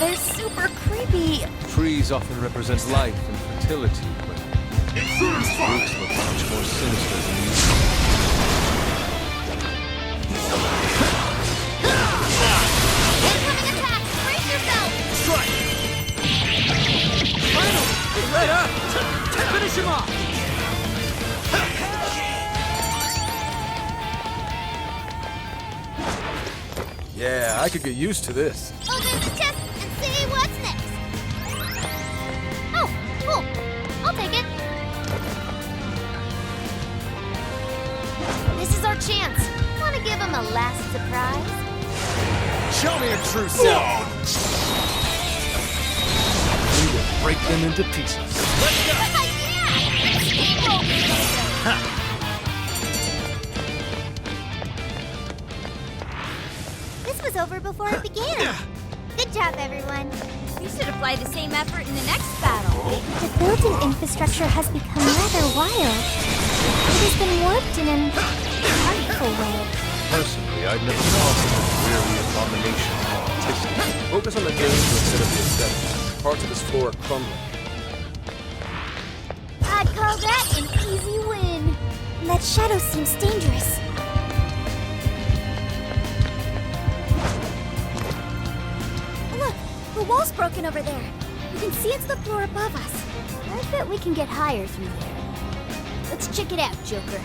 They're super creepy. Trees often represent life and fertility, but these roots look much more sinister than these. Incoming attack! Brace yourself! Strike! Finally! Let up! Finish him off! Yeah, I could get used to this. Open the chest and see what's next. Oh, cool. I'll take it. This is our chance. Wanna give him a last surprise? Show me your true self! We will break them into pieces. Let's go! Yeah! Let's steamroll this. This was over before it began. Good job, everyone. We should apply the same effort in the next battle. The building infrastructure has become rather wild. It has been warped in an artful way. Personally, I'd never crossed the weary abomination of artistic. Focus on the games instead of the aesthetics. Parts of this floor are crumbling. I'd call that an easy win. That shadow seems dangerous. Look, the wall's broken over there. You can see it's the floor above us. I bet we can get higher through there. Let's check it out, Joker.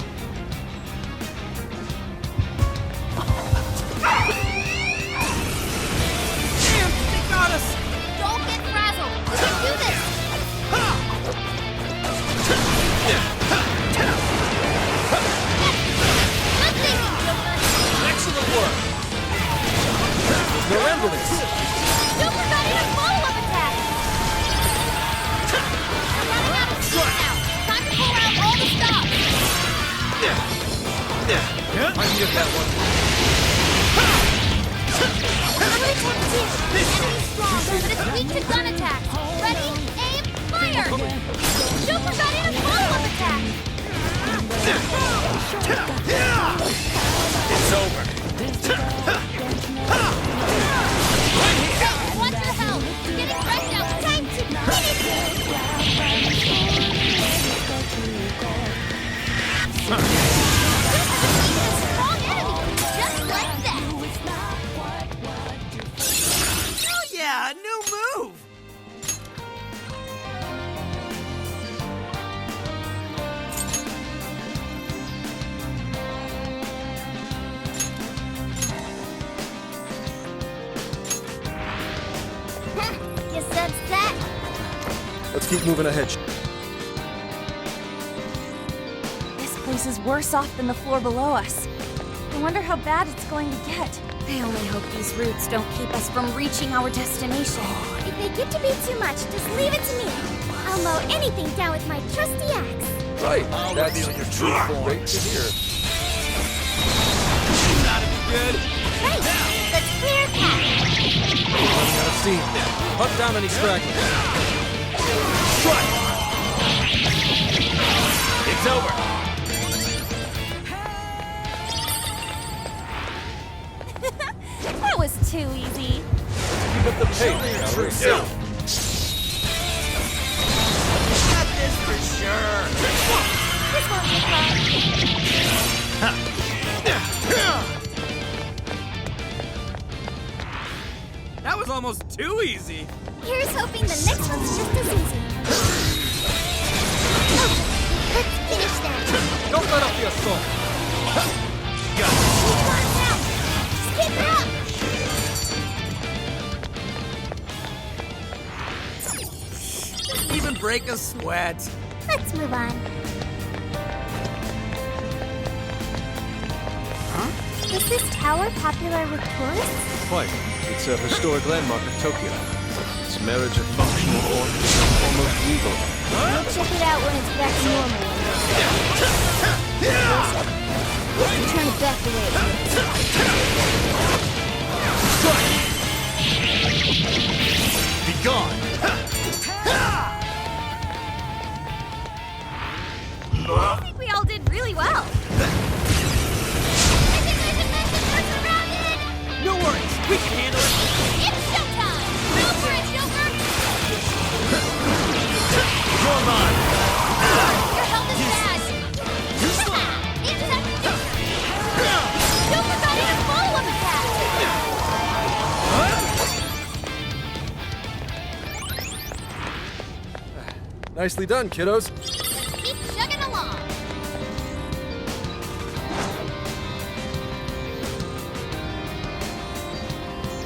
Damn! They got us! Don't get frazzled. We can do this. Good thinking, Joker. Excellent work! There's no end to this. Joker got in a follow-up attack. We're running out of steam now. Time to pull out all the stops. I can get that one. Early towards here. The enemy's strong, but it's weak to gun attacks. Ready, aim, fire! Joker got in a follow-up attack. It's over. Watch your health. You're getting wrecked out. Time to strong enemy, just like that. Oh yeah, a new move! Guess that's that. Let's keep moving ahead. This place is worse off than the floor below us. I wonder how bad it's going to get. I only hope these roots don't keep us from reaching our destination. If they get to be too much, just leave it to me. I'll mow anything down with my trusty axe. Right, that's your true form. Great to hear. That'd be good. Right, let's clear a path. Running out of steam. Hunt down any stragglers. Strike! It's over. That was too easy. Keep up the pace. True self. Got this for sure. This won't take long. That was almost too easy. Here's hoping the next one's just as easy. Okay, let's finish that. Don't let up the assault. Come on now. Just keep it up. Didn't even break a sweat. Let's move on. Is this tower popular with tourists? Quite. It's a historic landmark of Tokyo. Its marriage of functional order is almost legal. We'll check it out when it's back to normal. Let's turn it back the way it is. Be gone! I think we all did really well. No worries, we can handle it. It's showtime! Go for it, Joker! You're mine! Your health is bad! Intercept! Joker got in a follow-up attack! Nicely done, kiddos. Keep chugging along!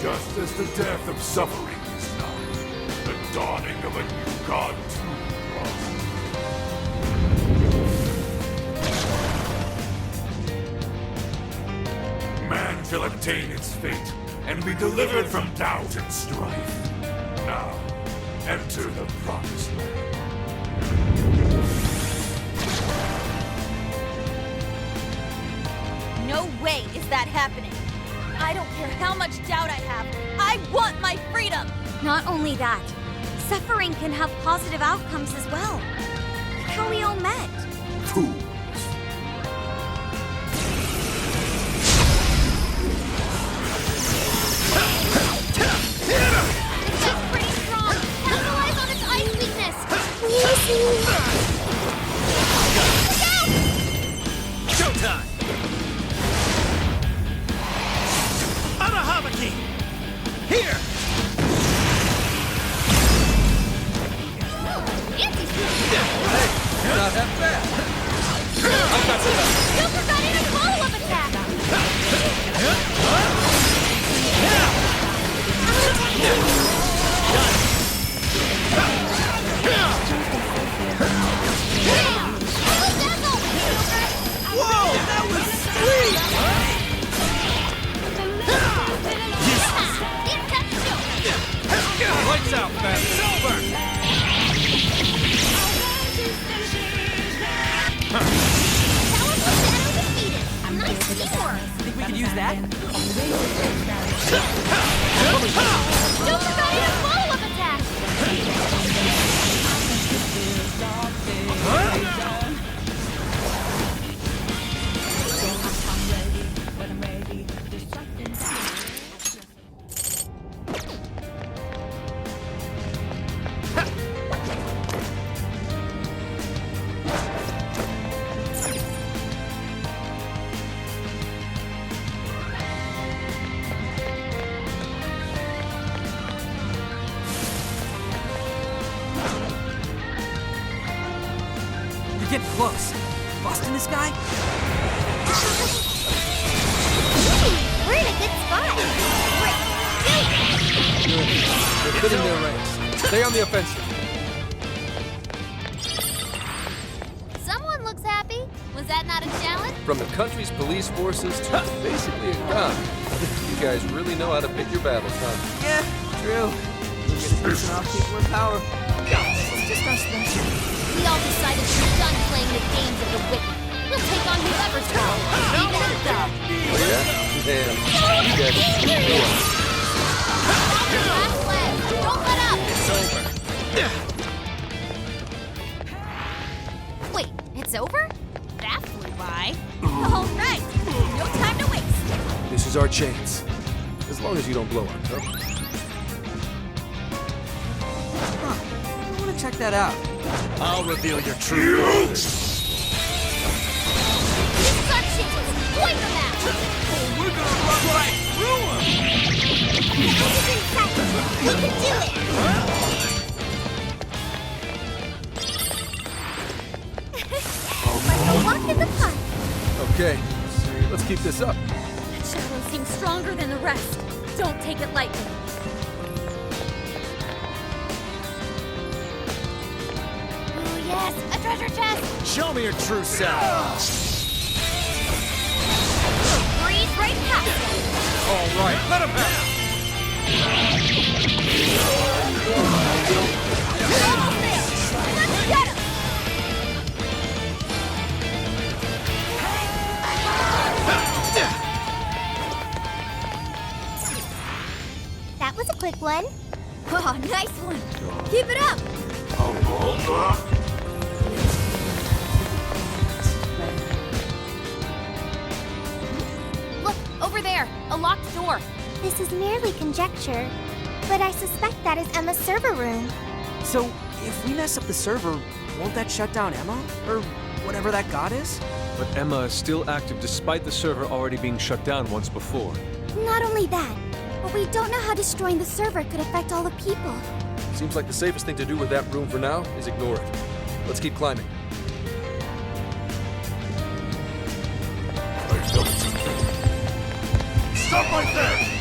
Just as the death of suffering is nigh, the dawning of a new god too draws. Man shall obtain its fate and be delivered from doubt and strife. Now, enter the promised land. No way is that happening. I don't care how much doubt I have. I want my freedom! Not only that, suffering can have positive outcomes as well. Like how we all met. Fools. It's pretty strong! Capitalize on its ice weakness! Showtime! Arahabaki! Here! Not that bad. Joker got in a follow-up attack! Whoa, that was sweet! Lights out, man. It's over! Think we could use that? Joker got in a follow-up attack! You're getting close. Busting this guy? We're in a good spot! They're fitting their ranks. Stay on the offensive. Someone looks happy. Was that not a challenge? From the country's police forces to basically a gun. You guys really know how to pick your battles, huh? Yeah, true. We're just pissing off people in power. It's just our special. We all decided to be done playing the games of the wicked. We'll take on whoever's strong, even at that. Oh, yeah? Damn. You guys are too cool. Last leg. Don't let up. It's over. Wait, it's over? That flew by. All right, no time to waste. This is our chance. As long as you don't blow up, huh? Huh. I want to check that out. I'll reveal your true. This is our chance. Wipe them out. Oh, we're gonna run right through him. This is inside We can do it! Like a walk in the park. Okay, let's keep this up. That shadow seems stronger than the rest. Don't take it lightly. Ooh, yes, a treasure chest! Show me your true self. Breeze right past it. All right, let him have. Almost there! Let's get him! That was a quick one. Oh, nice one. Keep it up. Look, over there, a locked door. This is merely conjecture, but I suspect that is Emma's server room. So, if we mess up the server, won't that shut down Emma? Or whatever that god is? But Emma is still active despite the server already being shut down once before. Not only that, but we don't know how destroying the server could affect all the people. Seems like the safest thing to do with that room for now is ignore it. Let's keep climbing. Stop right there!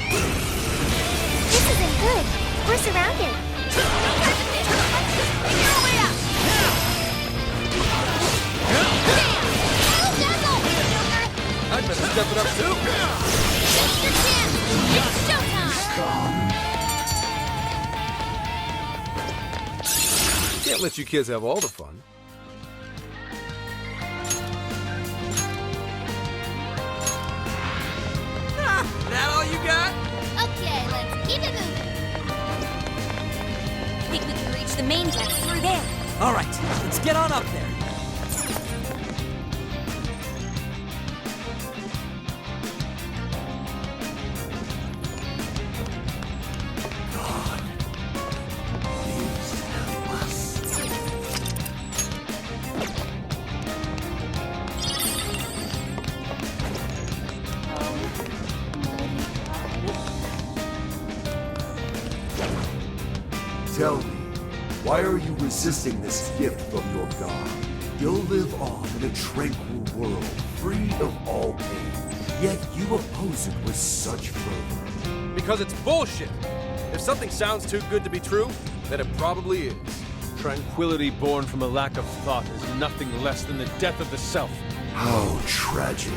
This isn't good. We're surrounded. I'd better step it up too. It's showtime! Can't let you kids have all the fun. That all you got? Okay, let's keep it moving. I think we can reach the main deck through there. All right, let's get on up there. Tell me, why are you resisting this gift from your god? You'll live on in a tranquil world, free of all pain. Yet you oppose it with such fervor. Because it's bullshit. If something sounds too good to be true, then it probably is. Tranquility born from a lack of thought is nothing less than the death of the self. How tragic.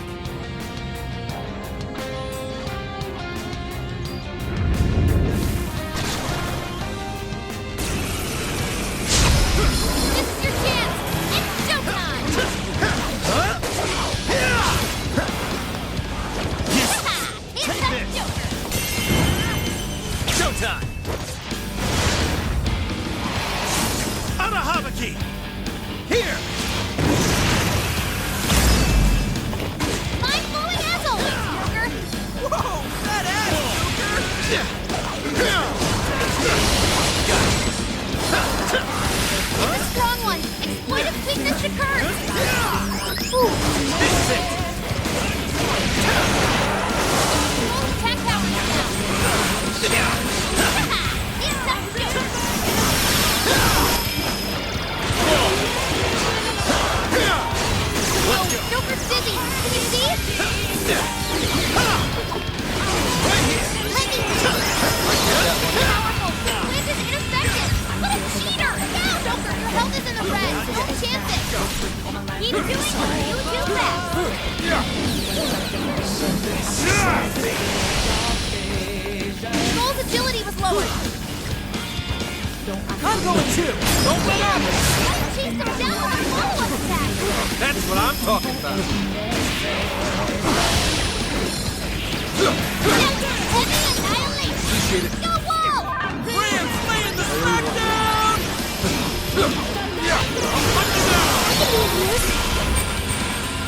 Skull's agility was lowered. I'm going too! Don't let up! Chase them down with a follow-up attack! That's what I'm talking about! Heavy annihilation! Appreciate it. Go wall! Rams laying the smackdown!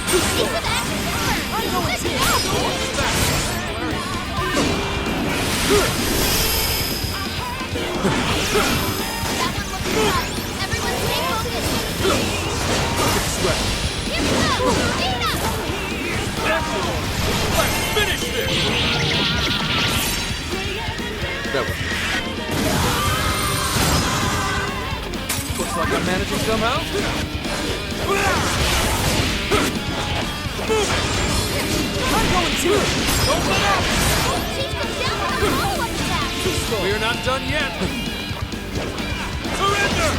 Piece of action forward! I'm going to That one looks fun. Everyone stay focused. Here we go! Speed up! Let's finish this! That way. like I'm managing somehow. I'm going to! Don't let up! We're not done yet. Surrender!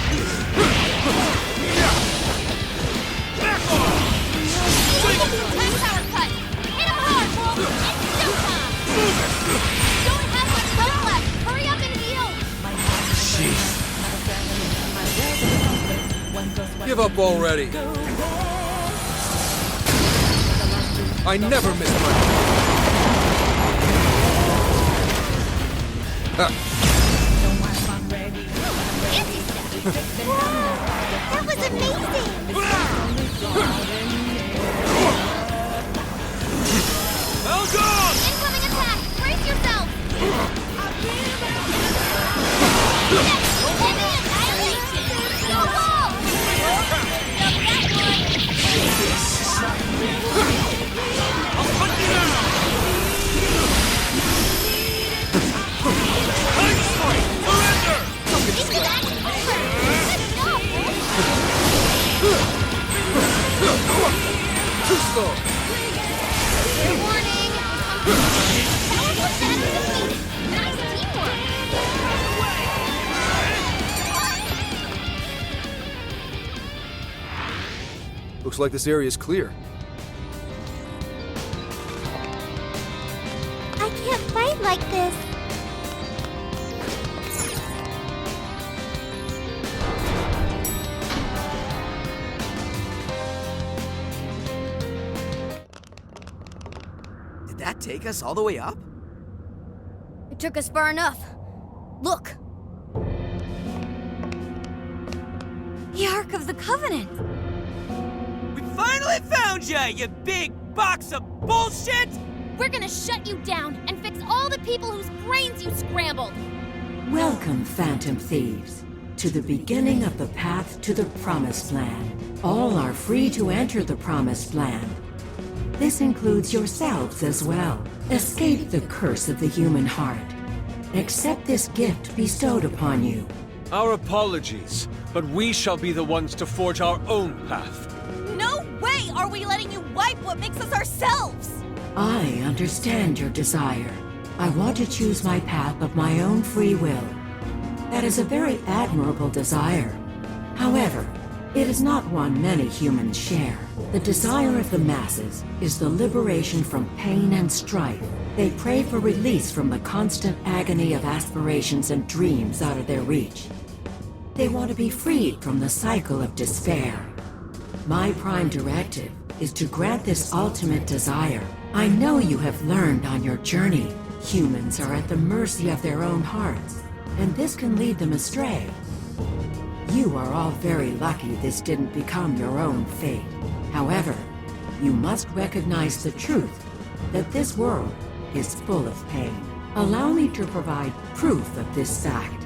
Back off! Attack power cut! Hit him hard, Wolf! It's showtime! Don't have much time left! Hurry up and heal! Give up already. I never miss my... That was amazing! Elgon! Incoming attack! Brace yourself! Heavy annihilation! Go ball! I'll hunt you down! Time strike! Surrender! Too slow. Warning! Powerful attack defeated! Nice teamwork! Looks like this area is clear. I can't fight like this. Did that take us all the way up? It took us far enough. Look! The Ark of the Covenant! We finally found ya, you big box of bullshit! We're gonna shut you down and fix all the people whose brains you scrambled! Welcome, Phantom Thieves, to the beginning of the path to the Promised Land. All are free to enter the Promised Land. This includes yourselves as well. Escape the curse of the human heart. Accept this gift bestowed upon you. Our apologies, but we shall be the ones to forge our own path. No way are we letting you wipe what makes us ourselves! I understand your desire. I want to choose my path of my own free will. That is a very admirable desire. However, it is not one many humans share. The desire of the masses is the liberation from pain and strife. They pray for release from the constant agony of aspirations and dreams out of their reach. They want to be freed from the cycle of despair. My prime directive is to grant this ultimate desire. I know you have learned on your journey. Humans are at the mercy of their own hearts, and this can lead them astray. You are all very lucky this didn't become your own fate. However, you must recognize the truth that this world is full of pain. Allow me to provide proof of this fact.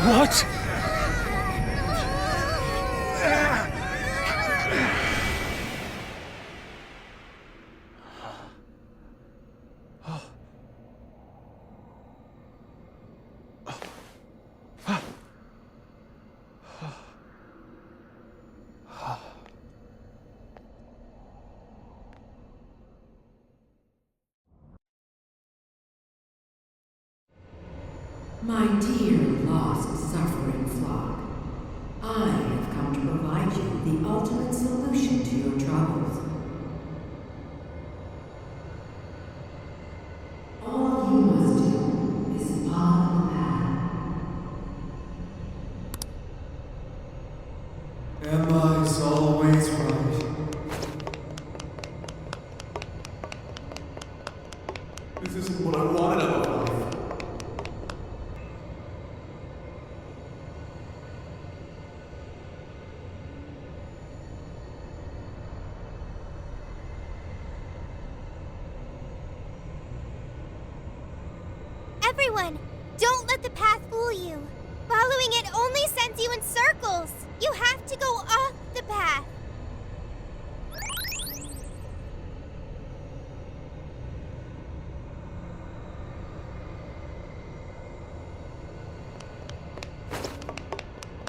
What? My dear lost, suffering flock, I have come to provide you the ultimate solution to your troubles. All you must do is follow the path. Emma is always right. This isn't what I wanted out of life. Everyone, don't let the path fool you. Following it only sends you in circles. You have to go off the path.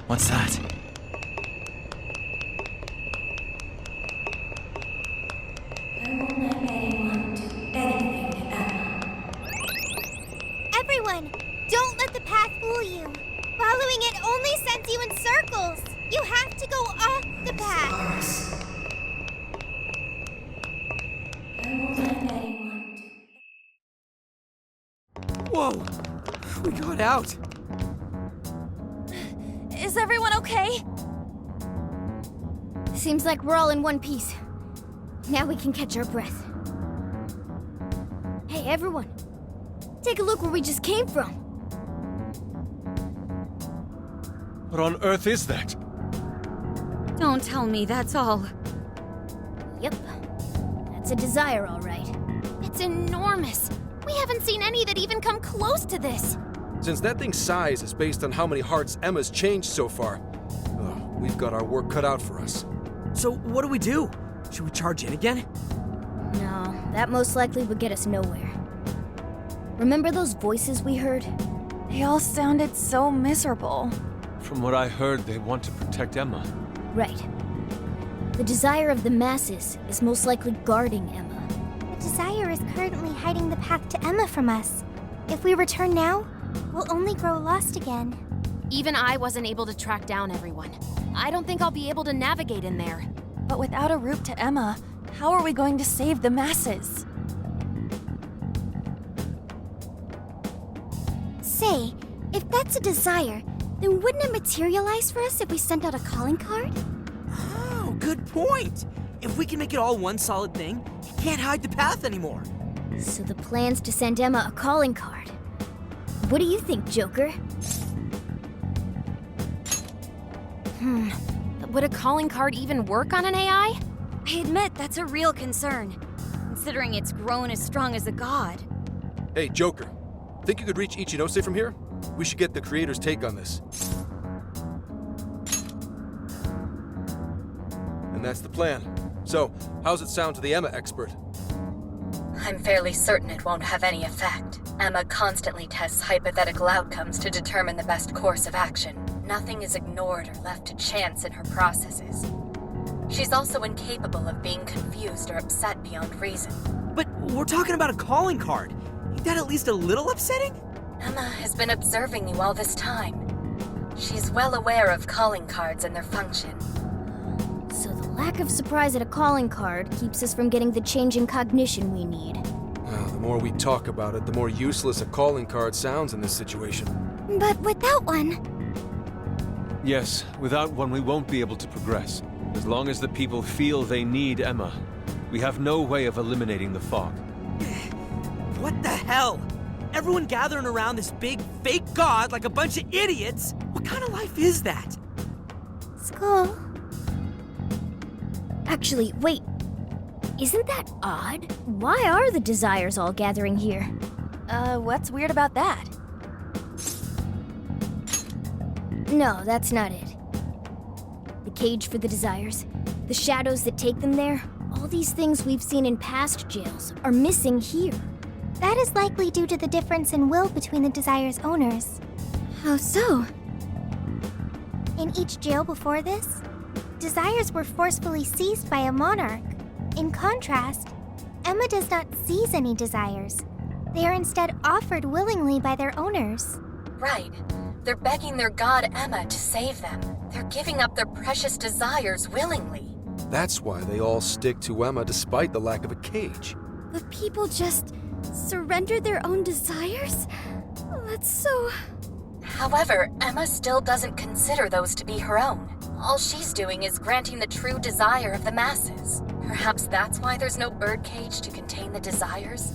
What's that? Everyone, don't let the path fool you. Following it only sends you in circles. You have to go off the path. Whoa! We got out! Is everyone okay? Seems like we're all in one piece. Now we can catch our breath. Hey, everyone. Take a look where we just came from. What on earth is that? Don't tell me that's all. Yep. That's a desire, all right. It's enormous. We haven't seen any that even come close to this. Since that thing's size is based on how many hearts Emma's changed so far, we've got our work cut out for us. So what do we do? Should we charge in again? No, that most likely would get us nowhere. Remember those voices we heard? They all sounded so miserable. From what I heard, they want to protect Emma. Right. The desire of the masses is most likely guarding Emma. The desire is currently hiding the path to Emma from us. If we return now, we'll only grow lost again. Even I wasn't able to track down everyone. I don't think I'll be able to navigate in there. But without a route to Emma, how are we going to save the masses? Say, if that's a desire, then wouldn't it materialize for us if we sent out a calling card? Oh, good point! If we can make it all one solid thing, you can't hide the path anymore. So the plan's to send Emma a calling card. What do you think, Joker? Would a calling card even work on an AI? I admit that's a real concern, considering it's grown as strong as a god. Hey, Joker. Think you could reach Ichinose from here? We should get the creator's take on this. And that's the plan. So, how's it sound to the Emma expert? I'm fairly certain it won't have any effect. Emma constantly tests hypothetical outcomes to determine the best course of action. Nothing is ignored or left to chance in her processes. She's also incapable of being confused or upset beyond reason. But we're talking about a calling card. Ain't that at least a little upsetting? Emma has been observing you all this time. She's well aware of calling cards and their function. So the lack of surprise at a calling card keeps us from getting the change in cognition we need. The more we talk about it, the more useless a calling card sounds in this situation. But without one... Yes, without one we won't be able to progress. As long as the people feel they need Emma, we have no way of eliminating the fog. What the hell? Everyone gathering around this big, fake god like a bunch of idiots? What kind of life is that? Skull. Actually, wait. Isn't that odd? Why are the desires all gathering here? What's weird about that? No, that's not it. The cage for the desires, the shadows that take them there, all these things we've seen in past jails are missing here. That is likely due to the difference in will between the desire's owners. How so? In each jail before this, desires were forcefully seized by a monarch. In contrast, Emma does not seize any desires. They are instead offered willingly by their owners. Right. They're begging their god Emma to save them. They're giving up their precious desires willingly. That's why they all stick to Emma despite the lack of a cage. The people just surrender their own desires? That's so... However, Emma still doesn't consider those to be her own. All she's doing is granting the true desire of the masses. Perhaps that's why there's no birdcage to contain the desires?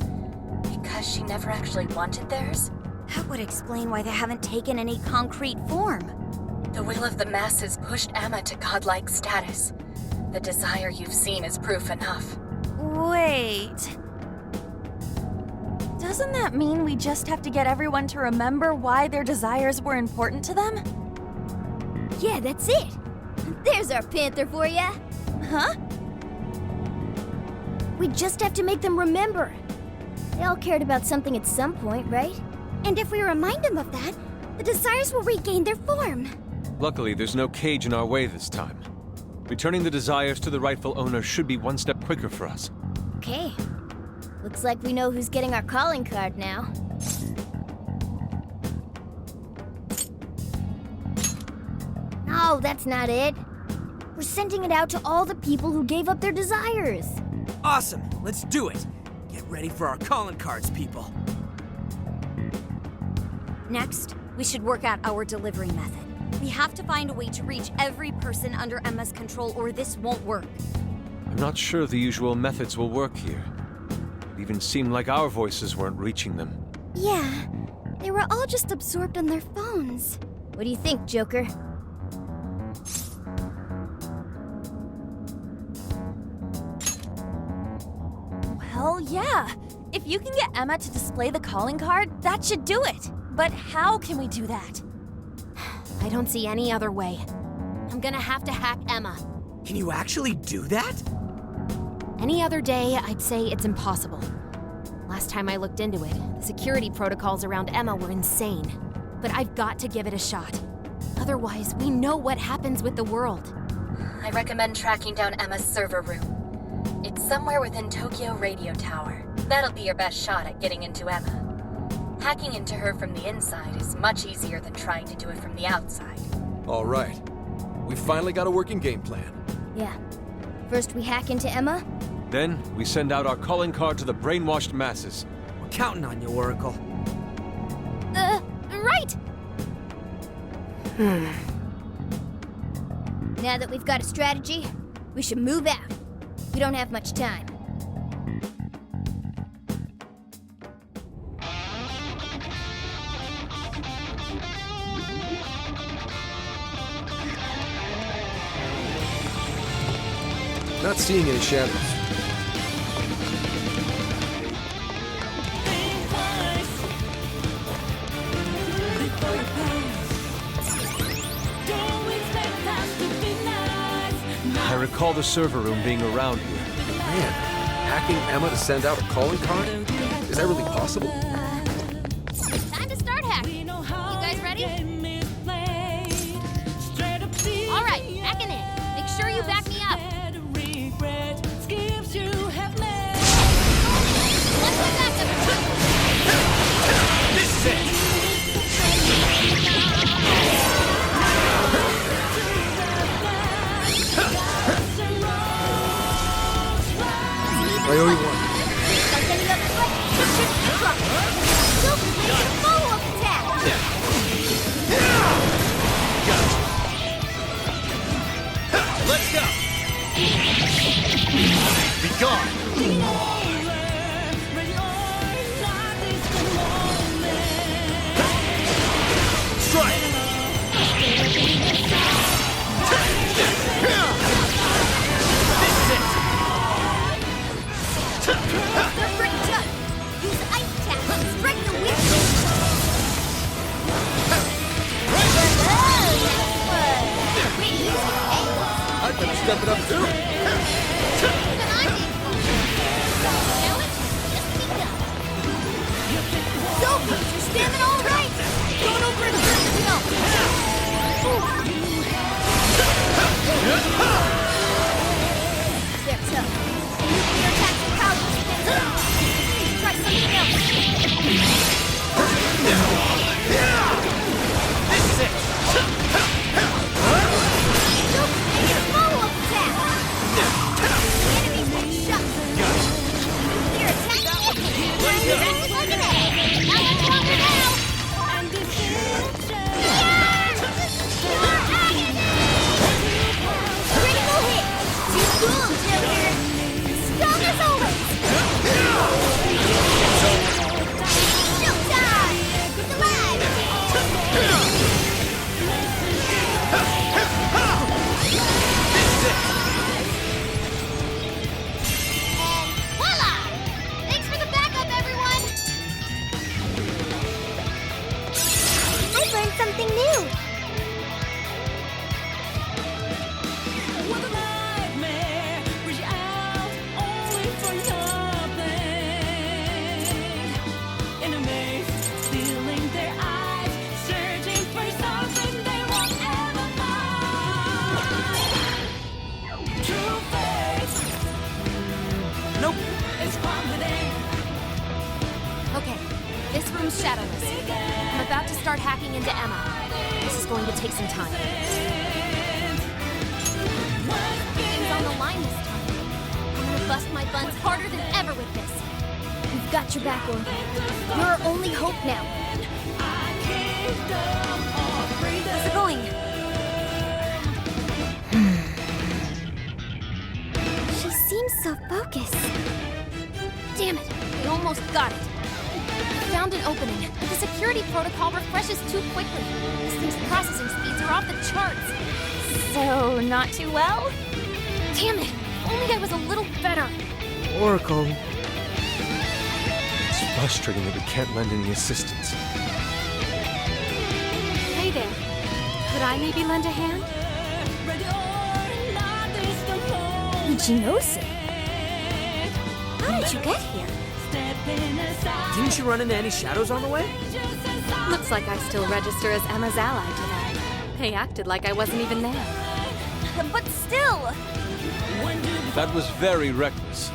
Because she never actually wanted theirs? That would explain why they haven't taken any concrete form. The will of the masses pushed Emma to godlike status. The desire you've seen is proof enough. Wait. Doesn't that mean we just have to get everyone to remember why their desires were important to them? Yeah, that's it. There's our panther for ya. Huh? We just have to make them remember. They all cared about something at some point, right? And if we remind them of that, the desires will regain their form. Luckily, there's no cage in our way this time. Returning the desires to the rightful owner should be one step quicker for us. Okay. Looks like we know who's getting our calling card now. No, that's not it. We're sending it out to all the people who gave up their desires. Awesome, let's do it. Get ready for our calling cards, people. Next, we should work out our delivery method. We have to find a way to reach every person under Emma's control, or this won't work. I'm not sure the usual methods will work here. It even seemed like our voices weren't reaching them. Yeah, they were all just absorbed on their phones. What do you think, Joker? Well, yeah. If you can get Emma to display the calling card, that should do it. But how can we do that? I don't see any other way. I'm gonna have to hack Emma. Can you actually do that? Any other day, I'd say it's impossible. Last time I looked into it, the security protocols around Emma were insane. But I've got to give it a shot. Otherwise, we know what happens with the world. I recommend tracking down Emma's server room. It's somewhere within Tokyo Radio Tower. That'll be your best shot at getting into Emma. Hacking into her from the inside is much easier than trying to do it from the outside. All right. We finally got a working game plan. Yeah. First we hack into Emma. Then, we send out our calling card to the brainwashed masses. We're counting on you, Oracle. Right! Now that we've got a strategy, we should move out. We don't have much time. Not seeing any shadows. I recall the server room being around here. Man, hacking Emma to send out a calling card? Is that really possible? Time to start hacking. You guys ready? All right, hacking in. Make sure you back me up. Let's go back to This is it! Priority one. Let's go! Be gone! Strike! This is it! They're pretty tough. Use ice attack to strike the wind. I better step it up too. Sophie, you're standing all right. Don't overexert yourself. They're tough. Nuclear attacks and power spins. Try something else. This is it! Sophie, make a follow-up attack. hacking into Emma. This is going to take some time. Things on the line this time. I'm gonna bust my buns harder than ever with this. We've got your back, Orville. You're our only hope now. How's it going? She seems so focused. Damn it, I almost got it. I found an opening, but the security protocol refreshes too quickly. This thing's processing speeds are off the charts. So, not too well? Damn it, if only I was a little better. Oracle. It's frustrating that we can't lend any assistance. Hey there, could I maybe lend a hand? Ichinose? How did you get here? Didn't you run into any shadows on the way? Looks like I still register as Emma's ally today. They acted like I wasn't even there. But still! That was very reckless.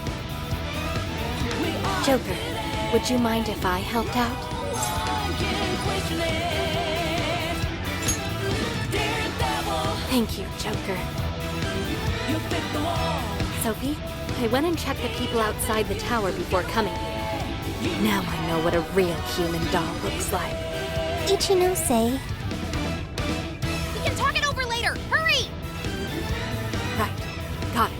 Joker, would you mind if I helped out? Thank you, Joker. Sophie, I went and checked the people outside the tower before coming here. Now I know what a real human doll looks like. Ichinose. We can talk it over later! Hurry! Right. Got it.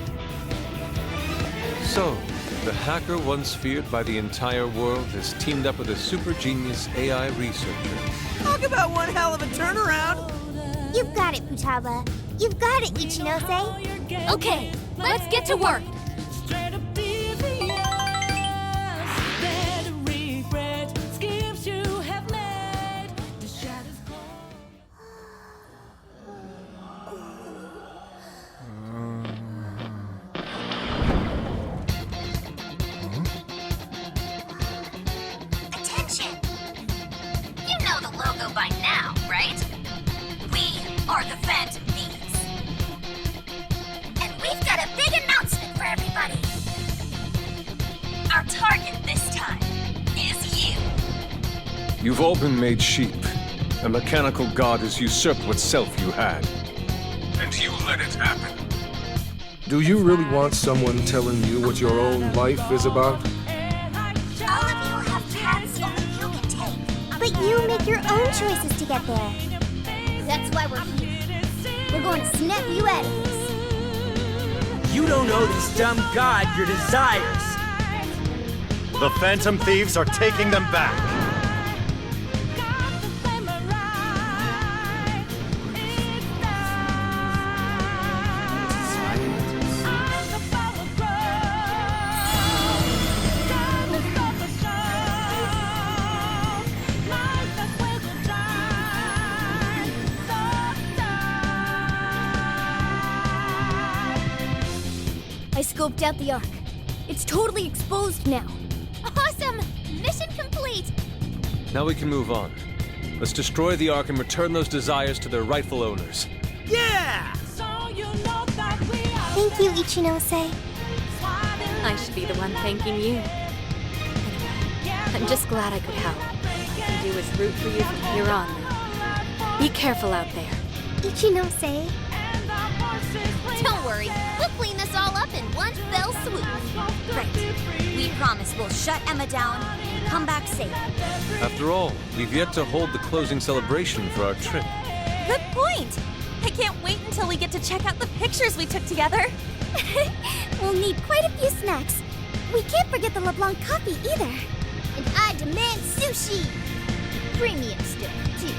So, the hacker once feared by the entire world has teamed up with a super genius AI researcher. Talk about one hell of a turnaround! You've got it, Futaba. You've got it, Ichinose. Okay, let's get to work! Attention! You know the logo by now, right? We are the Phantom Thieves. And we've got a big announcement for everybody. Our target this time is you. You've all been made sheep. A mechanical god has usurped what self you had. And you let it happen. Do you really want someone telling you what your own life is about? All of you have paths only you can take. But you make your own choices to get there. That's why we're here. We're going to snap you out of this. You don't know this dumb god your desires. The Phantom Thieves are taking them back. I scoped out the Ark. It's totally exposed now. Awesome! Mission complete! Now we can move on. Let's destroy the Ark and return those desires to their rightful owners. Yeah! Thank you, Ichinose. I should be the one thanking you. Anyway, I'm just glad I could help. All I can do is root for you from here on now. Be careful out there. Ichinose. Don't worry, we'll clean this all up in one fell swoop. Great. We promise we'll shut Emma down and come back safe. After all, we've yet to hold the closing celebration for our trip. Good point! I can't wait until we get to check out the pictures we took together. We'll need quite a few snacks. We can't forget the LeBlanc coffee either. And I demand sushi. Premium stuff, too.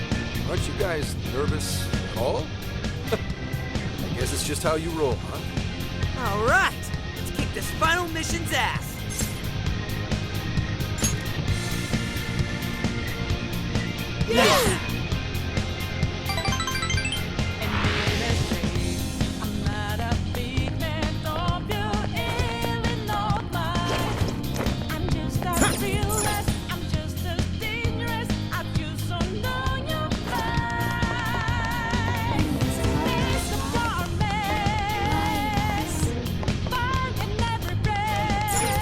Aren't you guys nervous at all? I guess it's just how you roll, huh? All right, let's kick this final mission's ass. Yeah!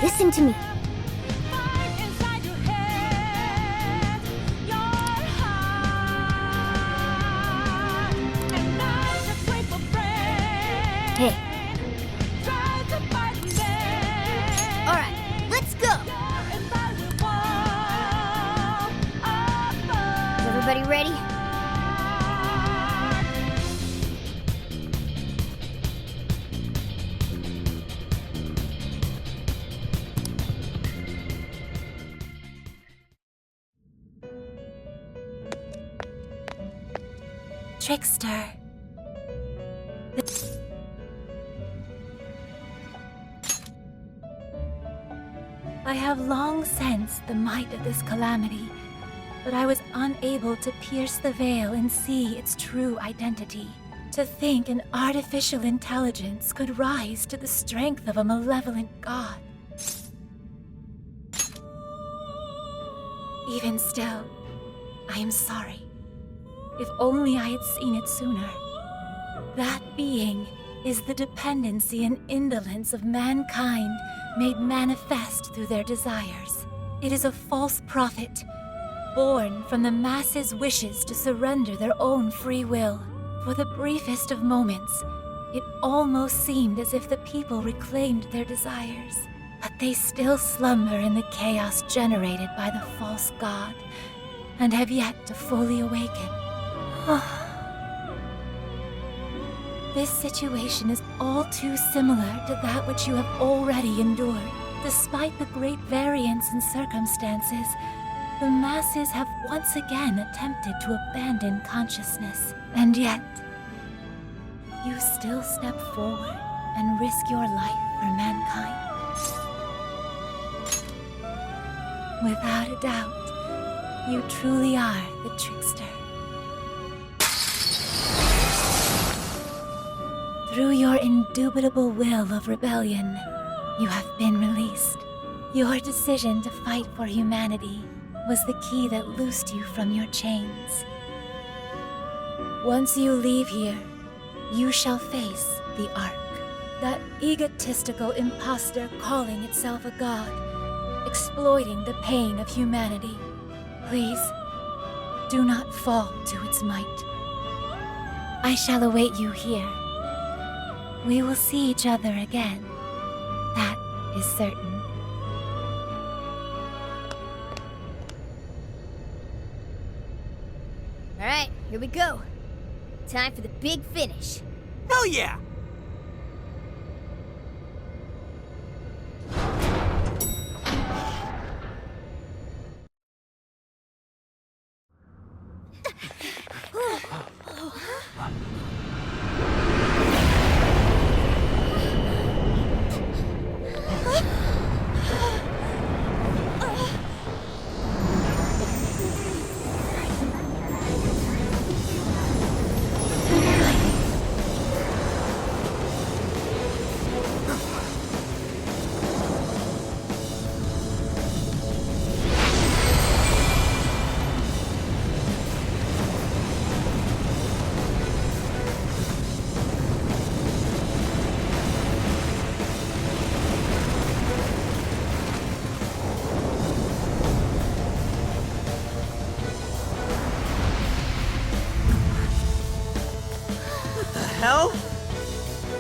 Listen to me. Hey. Alright, let's go! Is everybody ready? Trickster. I have long sensed the might of this calamity, but I was unable to pierce the veil and see its true identity. To think an artificial intelligence could rise to the strength of a malevolent god. Even still, I am sorry. If only I had seen it sooner. That being is the dependency and indolence of mankind made manifest through their desires. It is a false prophet, born from the masses' wishes to surrender their own free will. For the briefest of moments, it almost seemed as if the people reclaimed their desires. But they still slumber in the chaos generated by the false god, and have yet to fully awaken. This situation is all too similar to that which you have already endured. Despite the great variance in circumstances, the masses have once again attempted to abandon consciousness. And yet, you still step forward and risk your life for mankind. Without a doubt, you truly are the trickster. Through your indubitable will of rebellion, you have been released. Your decision to fight for humanity was the key that loosed you from your chains. Once you leave here, you shall face the Ark, that egotistical imposter calling itself a god, exploiting the pain of humanity. Please, do not fall to its might. I shall await you here. We will see each other again. That is certain. Alright, here we go. Time for the big finish. Hell yeah!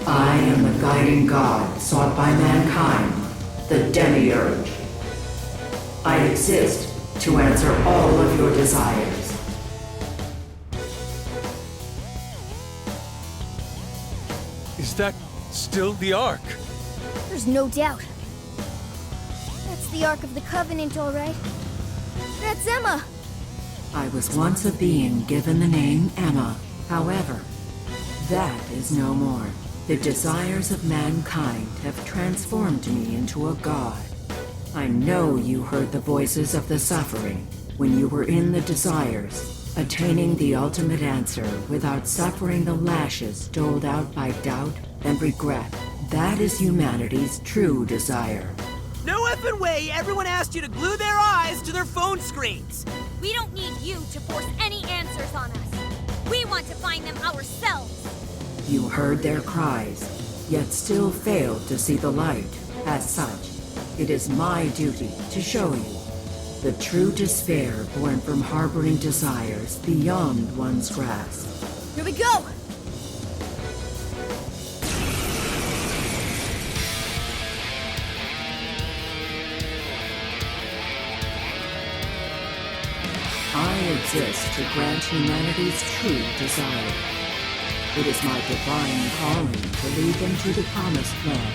I am the guiding god sought by mankind, the Demiurge. I exist to answer all of your desires. Is that still the Ark? There's no doubt. That's the Ark of the Covenant, all right. That's Emma! I was once a being given the name Emma. However, that is no more. The desires of mankind have transformed me into a god. I know you heard the voices of the suffering when you were in the desires, attaining the ultimate answer without suffering the lashes doled out by doubt and regret. That is humanity's true desire. No effing way everyone asked you to glue their eyes to their phone screens! We don't need you to force any answers on us. We want to find them ourselves. You heard their cries, yet still failed to see the light. As such, it is my duty to show you the true despair born from harboring desires beyond one's grasp. Here we go! exist to grant humanity's true desire. It is my divine calling to lead them to the promised land.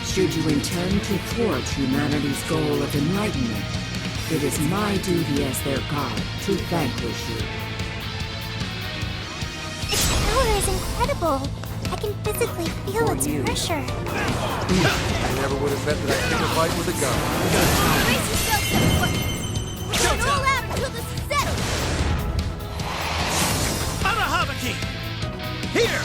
Should you intend to thwart humanity's goal of enlightenment, it is my duty as their god to vanquish you. Its power is incredible. I can physically feel its pressure. I never would have bet that I'd pick a fight with a gun. Brace yourselves, everyone! We're going all out until this is settled! Arahabaki! Here!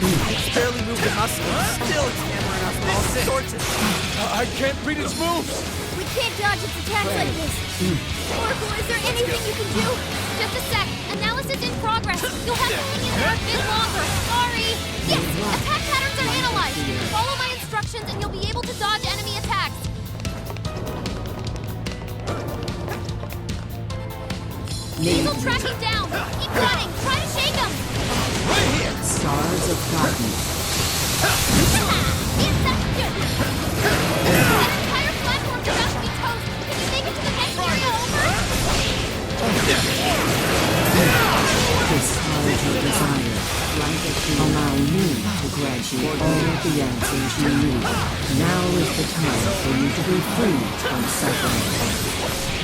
I just barely moved a muscle. Still, it's hammering us from all sorts of I can't read its moves! We can't dodge its attacks like this! Oracle, is there anything you can do? Just a sec. Analysis in progress. You'll have to hang in there a bit longer. Sorry. Yes, attack patterns are analyzed. Follow my instructions and you'll be able to dodge enemy attacks. Diesel tracking down. Keep running. Try to shake him. Right here! Stars of darkness. Inception. That entire platform's about to be toast. Can you make it to the next area? This is your desire. Allow me to grant you all the answers you need. Now is the time for you to be freed from suffering.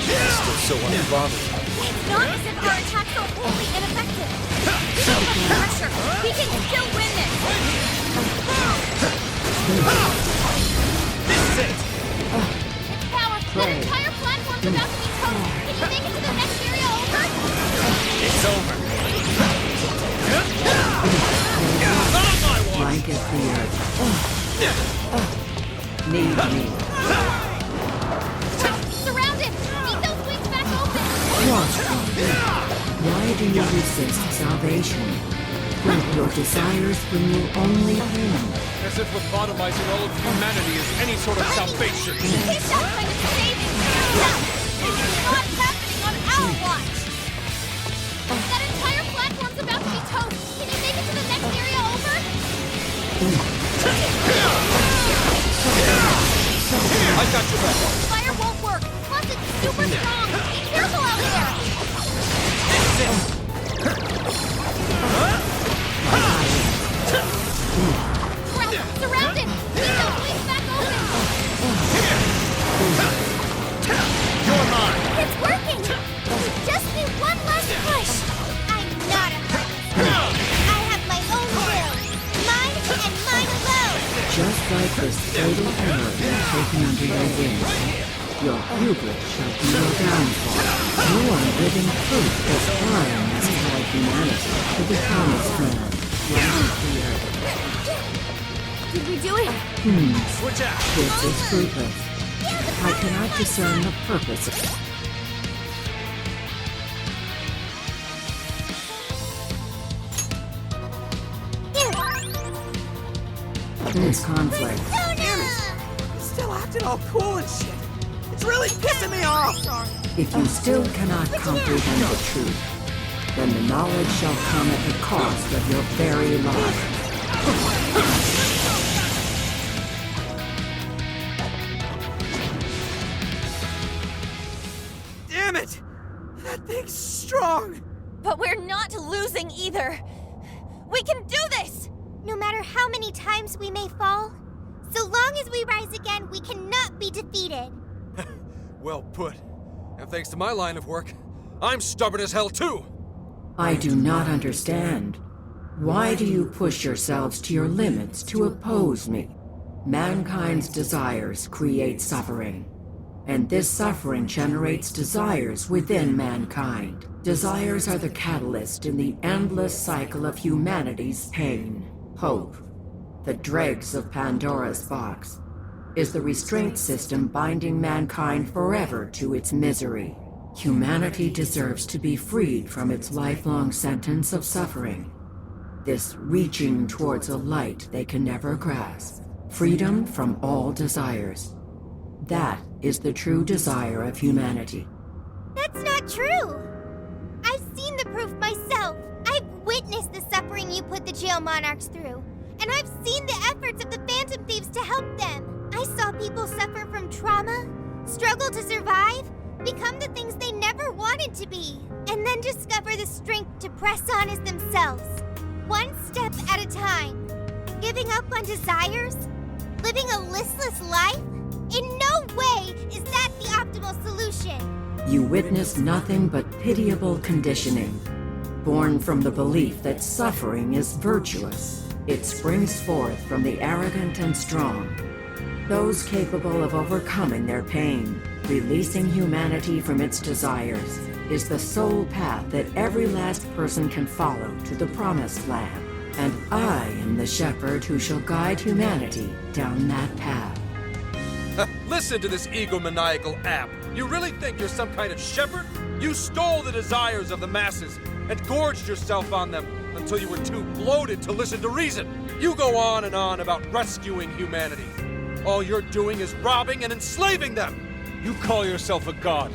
Still so unbothered. It's not as if our attacks are wholly ineffective. Feel the pressure. We can still win this. This is it! It's power. That entire platform's about to be toast. Can you make it to the next area? Over? It's over. Blanket the earth. Need me. Surrounded! Need those wings back open! Why do you resist salvation? Your desires bring you only pain. As if lobotomizing all of humanity is any sort of salvation. He's not trying to save himself. It's not happening on our watch. That entire platform's about to be toast. Can you make it to the next area? Over? I got your back. Fire won't work. Plus, it's super strong. Be careful out there. Surrounded. Need those wings back open. You're mine! It's working. Just need one last push. I'm not a heartless. I have my own will. Mine and mine alone. Just like this fatal error you're taking under your wing, your hubris shall be your downfall. You are living proof that Brian has called humanity to the promised land. Did we do it? Switch out! This is fruitless. I cannot discern the purpose of this conflict. Still acting all cool and shit. It's really pissing me off. If you still cannot comprehend the truth, then the knowledge shall come at the cost of your very life. Damn it! That thing's strong! But we're not losing either. We can do this! No matter how many times we may fall, so long as we rise again, we cannot be defeated. Well put. And thanks to my line of work, I'm stubborn as hell too! I do not understand. Why do you push yourselves to your limits to oppose me? Mankind's desires create suffering, and this suffering generates desires within mankind. Desires are the catalyst in the endless cycle of humanity's pain. Hope, the dregs of Pandora's box, is the restraint system binding mankind forever to its misery. Humanity deserves to be freed from its lifelong sentence of suffering. This reaching towards a light they can never grasp. Freedom from all desires. That is the true desire of humanity. That's not true! I've seen the proof myself. I've witnessed the suffering you put the jail monarchs through. And I've seen the efforts of the Phantom Thieves to help them. I saw people suffer from trauma, struggle to survive, become the things they never wanted to be, and then discover the strength to press on as themselves, one step at a time. Giving up on desires? Living a listless life? In no way is that the optimal solution. You witness nothing but pitiable conditioning, born from the belief that suffering is virtuous. It springs forth from the arrogant and strong, those capable of overcoming their pain. Releasing humanity from its desires is the sole path that every last person can follow to the promised land. And I am the shepherd who shall guide humanity down that path. Listen to this egomaniacal app. You really think you're some kind of shepherd? You stole the desires of the masses and gorged yourself on them until you were too bloated to listen to reason. You go on and on about rescuing humanity. All you're doing is robbing and enslaving them. You call yourself a god,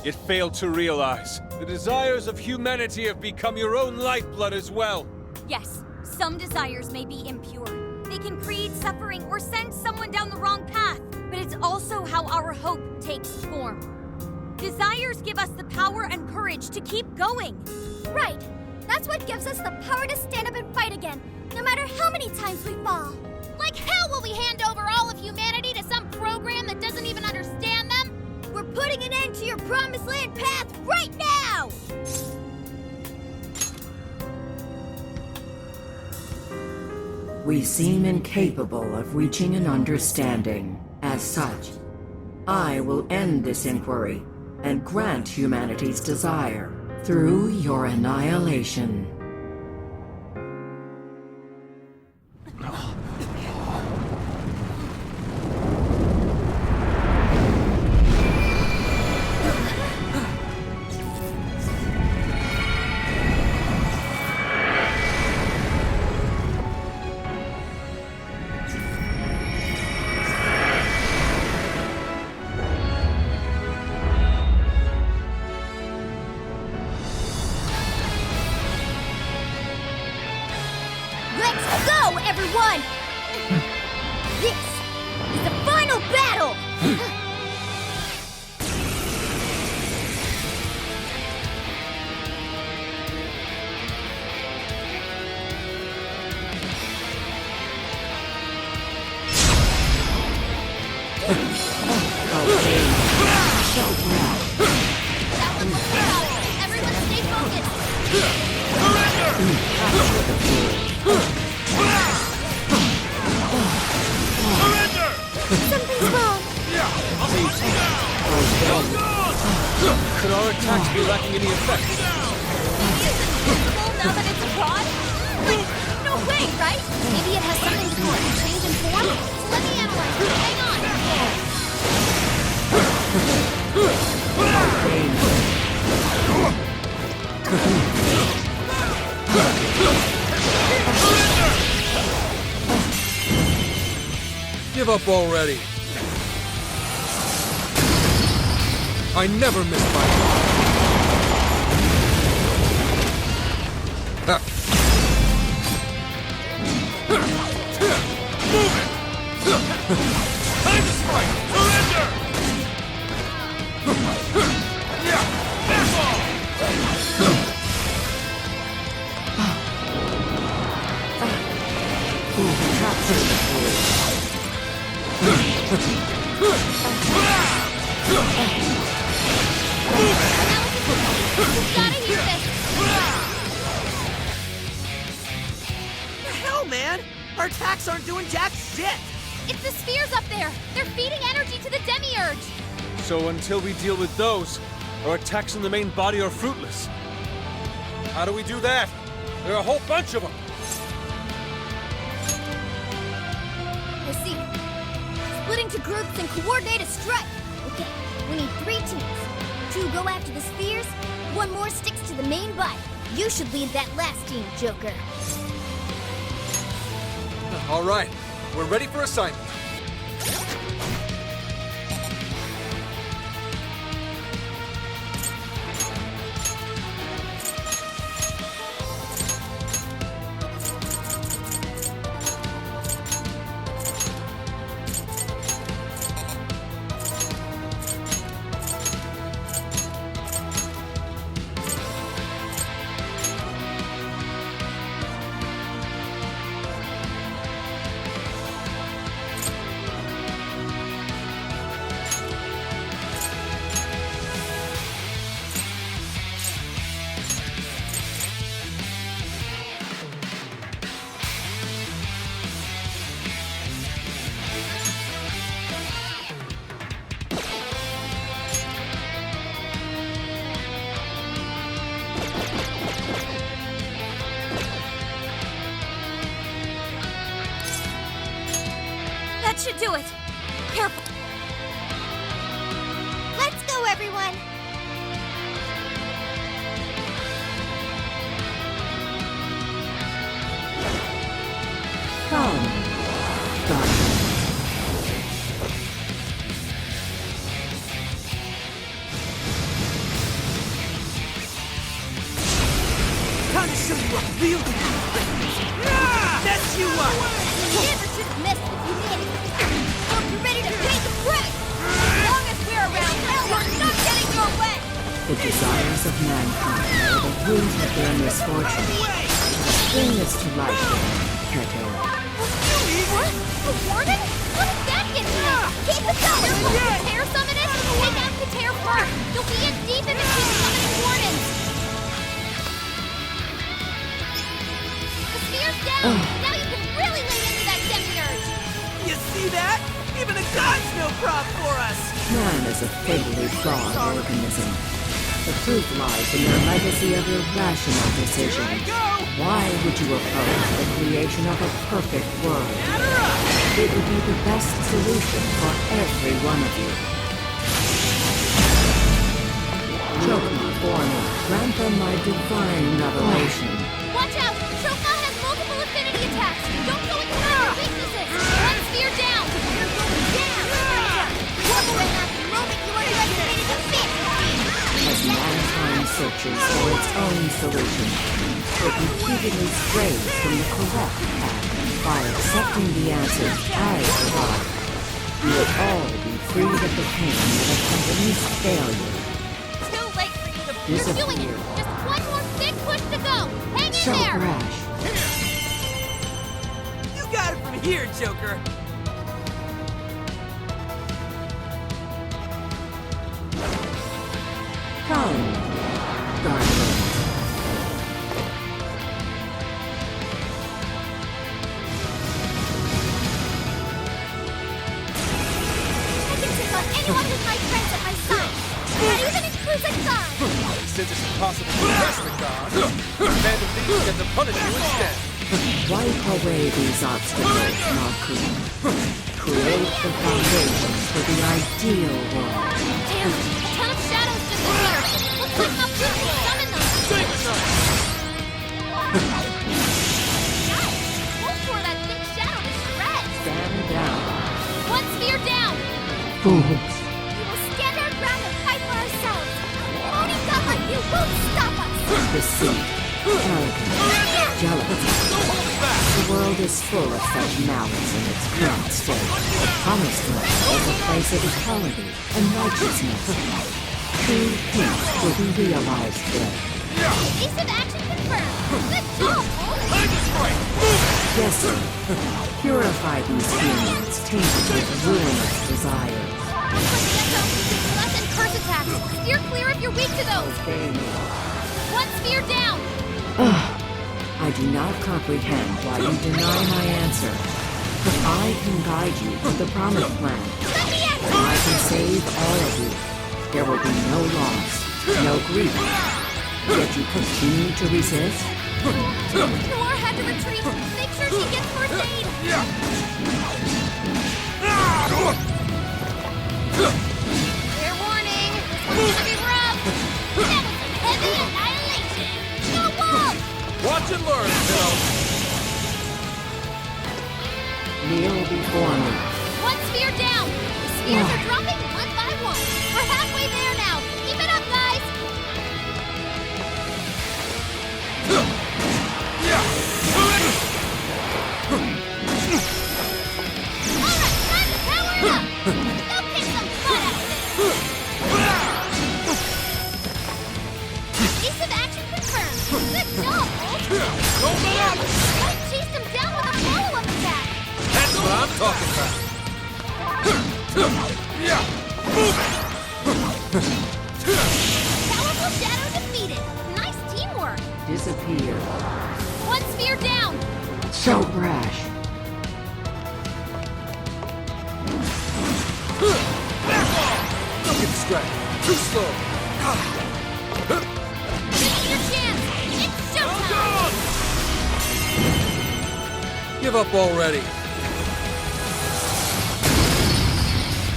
yet fail to realize the desires of humanity have become your own lifeblood as well. Yes, some desires may be impure. They can create suffering or send someone down the wrong path. But it's also how our hope takes form. Desires give us the power and courage to keep going. Right. That's what gives us the power to stand up and fight again, no matter how many times we fall. Like hell will we hand over all of humanity to some program that doesn't even understand them? We're putting an end to your promised land path right now! We seem incapable of reaching an understanding. As such, I will end this inquiry and grant humanity's desire through your annihilation. Let's go, everyone! This is the final battle! Everyone stay focused! Something's wrong. Could our attacks be lacking any effect? Now that it's abroad? Wait, no way, right? Maybe it has something to do with the change in form? Let me analyze it. Hang Give up already. I never miss my Move it! Time to strike! Surrender! Yeah! That's all! gotta hear this! The hell, man? Our attacks aren't doing jack shit! It's the spheres up there! They're feeding energy to the demiurge! So until we deal with those, our attacks on the main body are fruitless. How do we do that? There are a whole bunch of them. I see. Split into groups and coordinate a strike. Okay, we need 3 teams. 2 go after the spheres, 1 more sticks to the main body. You should lead that last team, Joker. All right, we're ready for assignment. That should do it. Careful. Let's go, everyone! Come, Guardian. Time to show you what real mess you up! Never should have messed with humanity. Hope you're ready to pay the price. As long as we're around, we're not getting your way. The desires of mankind are the root of their misfortune. Bring this to life, Kater. What? A warning? What did that get me? Keep it going! Kater summoned? Take out Kater first. You'll be in deep if it keeps summoning warnings. The sphere's down. Now you can really lean into that demiurge. You see that? Even the gods no prop for us! Man is a fatally flawed organism. The proof lies in their legacy of irrational decisions. Why would you oppose the creation of a perfect world? It would be the best solution for every one of you. Chokma for me. Grant them my divine revelation. Watch out! Chokma has multiple affinity attacks. Don't go into their weaknesses. One sphere down. You're going down. One more at the moment you underestimated the fit. As mankind searches for its own solution, it repeatedly strays from the correct path. By accepting the answers I provide, you will all be freed of the pain that accompanies failure. Too late for you to... Disappear. You're doing it! Just one more big push to go! Hang in So there! rash. You got it from here, Joker! Come, Guardian. I can take on anyone with my friends at my side! That even includes a god! Since it's impossible to press the god, Band of Thieves get to punish you instead. Wipe away these obstacles, Marku. Create the foundation for the ideal world. Damn! A ton of shadows just appeared! Looks like how quickly summon them! Guys, we'll pour that thick shadow to shreds! Stand down. One sphere down! Fools. We will stand our ground and fight for ourselves! A phony god like you won't stop us! Deceit. Arrogance. Jealousy. The world is full of such malice in its current state. The promised land is a place of equality and righteousness. True peace will be realized there. Ace of action confirmed! Good job, Wolf! Yes, sir. Purify these humans tainted with ruinous desires. Left and curse attacks! Steer clear if you're weak to those! Obey me. One sphere down! I do not comprehend why you deny my answer. But I can guide you to the promised land. Let me in! I can save all of you. There will be no loss, no grief. Yet you continue to resist? Noir had to retreat! Make sure she gets first aid! Fair warning! This one's gonna be rough! That was some heavy annihilation! Go Wolf! Watch and learn, kiddo. Kneel before me. One sphere down! The spheres are dropping one by one! We're halfway there now! Keep it up, guys! Alright, time to power it up! Go kick some butt out there! Ace of action confirmed! Good job, Wolf! Wolf chased him down with a follow-up attack! That's what I'm talking about. Powerful shadow defeated! Nice teamwork! Disappear. One sphere down! So brash. Don't get distracted. Too slow. Take your chance! It's showtime! Give up already.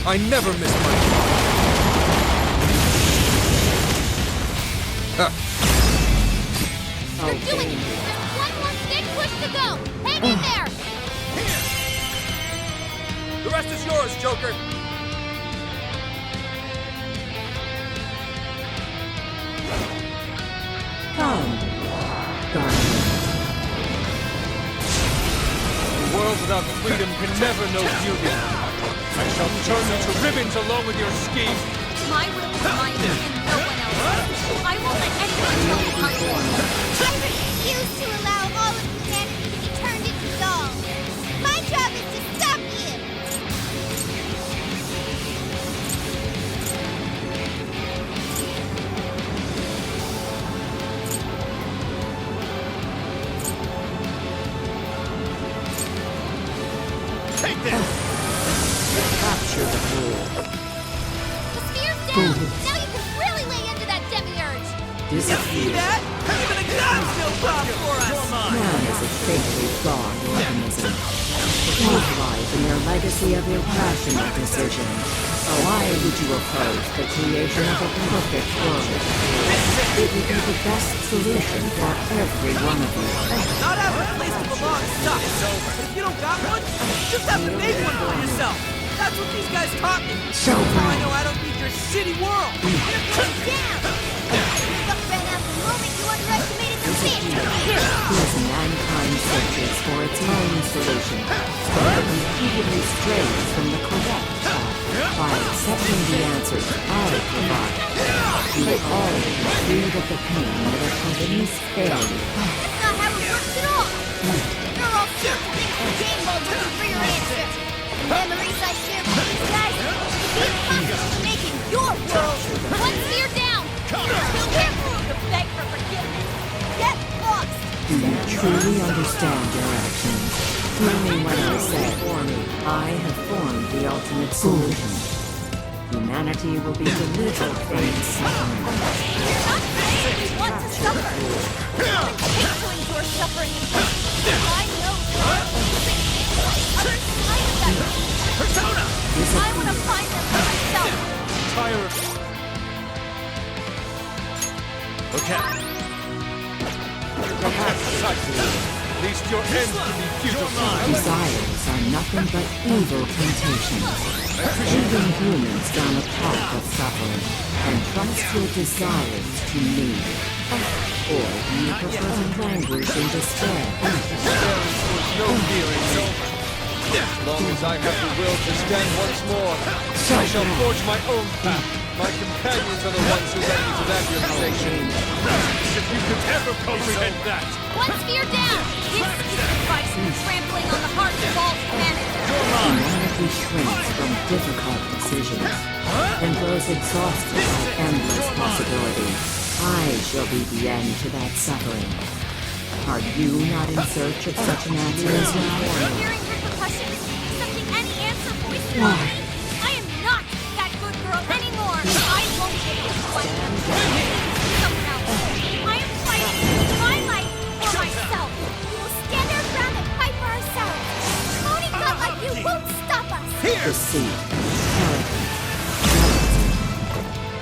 I never miss my You're doing it! There's one more big push to go! Hang in there! The rest is yours, Joker! Come, Guardian. A world without freedom can never know beauty. I shall turn you to ribbons along with your scheme. My will is mine and no one else's. I won't let anyone tell me how to live. I refuse to allow all of humanity to be turned into dolls. My job is to stop you! Take this! Capture the fool. The spear's down! Now you can really lay into that demiurge! Disappear. that? Even a god still comes for us! Man is a fatally flawed organism. They thrive in their legacy of irrational decisions. Why would you oppose the creation of a perfect world? It would be the best solution for every one of you. Not having a place to belong sucks. But if you don't got one, just have to make one for yourself. That's what these guys taught me. So now I know I don't need your shitty world. You're going down! Look ran out the moment you underestimated the fish! As mankind searches for its own solution, it repeatedly strays from the correct path. By accepting the answers I provide, you will all be freed of the pain that accompanies failure. That's not how it works at all! There are all sorts of things in the game while looking for your answer. The memories I share with these guys will be a compass to making your world! One spear down! You'll get room to beg for forgiveness! Get lost! Do you truly understand your actions? Hear me when I say, I have formed the ultimate solution. Humanity will be delivered from its suffering. You're not saying you want to suffer! You want to endure suffering and pain! I know there are things on the other side of that! Persona! I want to find them for myself! Tire. Okay. At least your end can be beautiful. Desires are nothing but evil temptations, leading humans down a path of suffering, and trust your desires to me. Or do you prefer to languish in despair? No feelings over. As long as I have the will to stand once more, I shall forge my own path. My companions are the ones who led me to that realization. If you could ever comprehend that! One spear down! This is advice trampling on the hearts of all humanity! Humanity shrinks from difficult decisions and grows exhausted by endless possibilities. I shall be the end to that suffering. Are you not in search of such an answer as you are? Hearing repercussions, accepting any answer voiced by Why? me, I am not that good girl anymore! I won't be able to fight someone else. I am fighting my life for myself. We will stand our ground and fight for ourselves. Cloning God like you won't stop us. Deceit, arrogance, jealousy.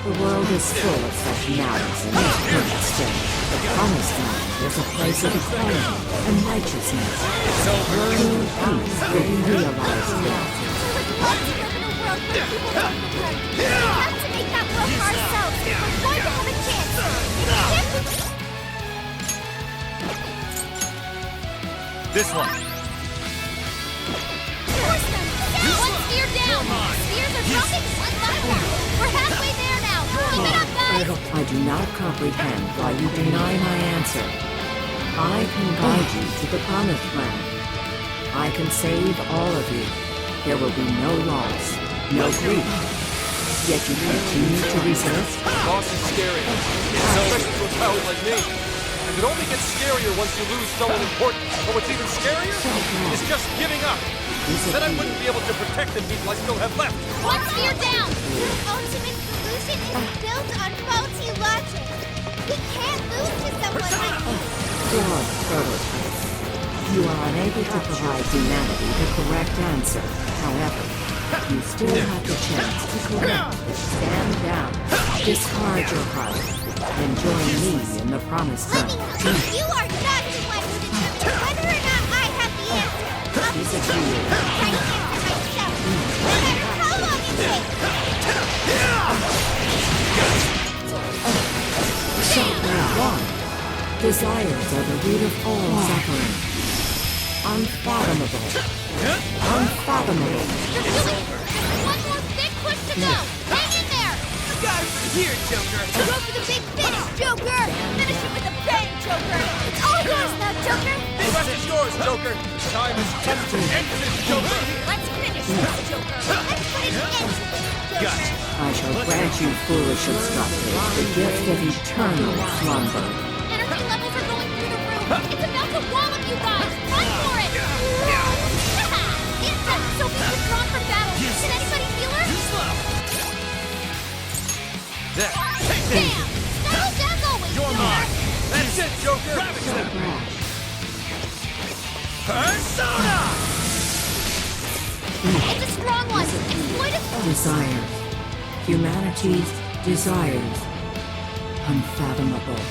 The world is full of such malice and instead. The promised land is a place of equality and righteousness. True peace will be realized there. Want to live in a world where people don't regret. We have to make that world for ourselves if we're going to have a chance. This one. Force them! One spear down! Spears are dropping one by one! We're halfway there now! Keep it up, guys! I do not comprehend why you deny my answer. I can guide you to the promised land. I can save all of you. There will be no loss, no grief. Yet you continue to resist? Loss is scary, especially to a coward like me. And it only gets scarier once you lose someone important. But what's even scarier is just giving up. Then I wouldn't be able to protect the people I still have left. One spear down! Your ultimate solution is built on faulty logic. We can't lose to someone like you. Flawed prototype. You are unable to provide humanity the correct answer. However, You still have the chance to correct it. Stand down. Discard your heart. And join me in the promised land. You are not who I would determine whether or not I have the answer. I'll be Disappear. trying to answer myself. No matter how long it takes. Chapter 1. Desires are the root of all suffering. Unfathomable. Unfathomable. You're doing it! Just one more big push to go! Hang in there! You guys are here, Joker! Go for the big finish, Joker! Finish it with a bang, Joker! It's all yours now, Joker! The rest is yours, Joker! Time has come to end this, Joker! Let's finish this, Joker! Let's put an end to this, Joker! I shall grant you, foolish obstructors, the gift of eternal slumber. Energy levels are going through the roof! It's about to wallop you guys! Run for it! It's Sophie's withdrawn from battle! Can anybody feel her? There. Damn! Snuggles as always, You're Joker! mine! That's it, Joker! Ravage them! Persona! It's a strong one! Exploit it! Desires. Humanity's desires. Unfathomable.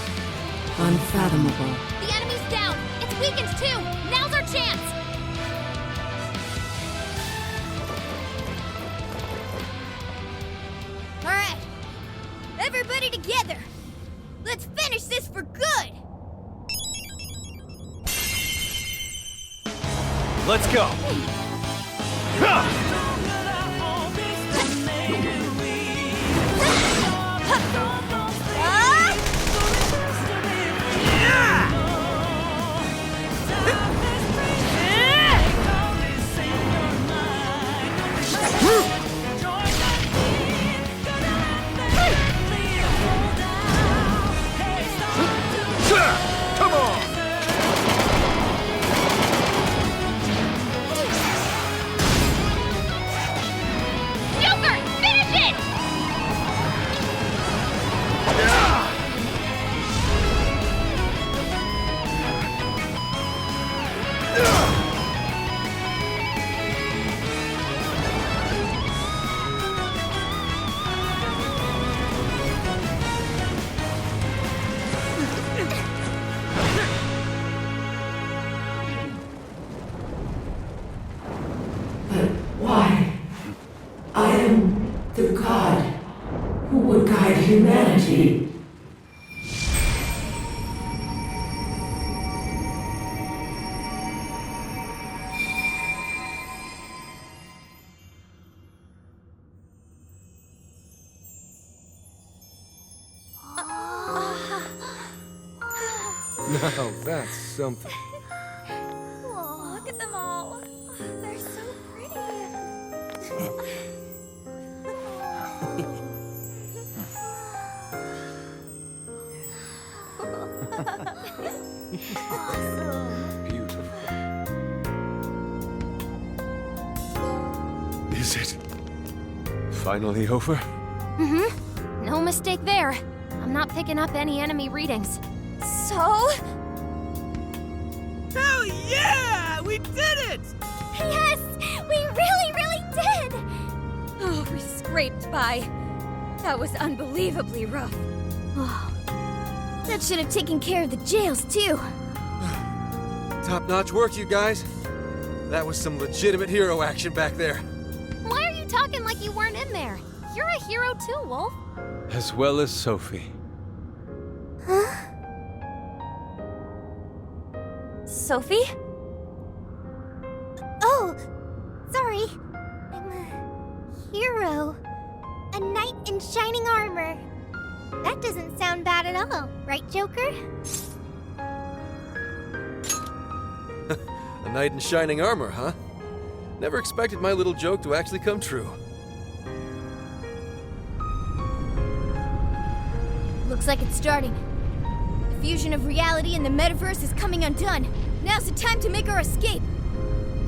Unfathomable. The enemy's down! It's weakened too! Now's our chance! Alright. Everybody together. Let's finish this for good. Let's go. Come on! Joker! Finish it! But why? I am the god who would guide humanity. Now that's something. Oh, look at them all. They're so pretty. Beautiful. Is it finally over? Mm-hmm. No mistake there. I'm not picking up any enemy readings. So? Hell yeah! We did it! Yes, we really did. Oh, we scraped by. That was unbelievably rough. Oh, that should have taken care of the jails too. Top-notch work, you guys. That was some legitimate hero action back there. Why are you talking like you weren't in there? You're a hero too, Wolf. As well as Sophie. Sophie? Oh, sorry. I'm a hero. A knight in shining armor. That doesn't sound bad at all, right, Joker? A knight in shining armor, huh? Never expected my little joke to actually come true. Looks like it's starting. The fusion of reality and the metaverse is coming undone. Now's the time to make our escape.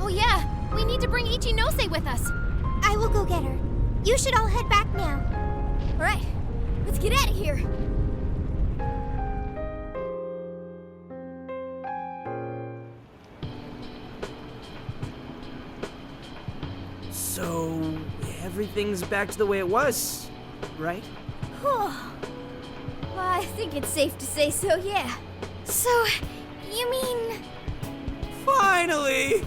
Oh yeah, we need to bring Ichinose with us. I will go get her. You should all head back now. All right, let's get out of here. So, everything's back to the way it was, right? Well, I think it's safe to say so, yeah. So, you mean... Finally!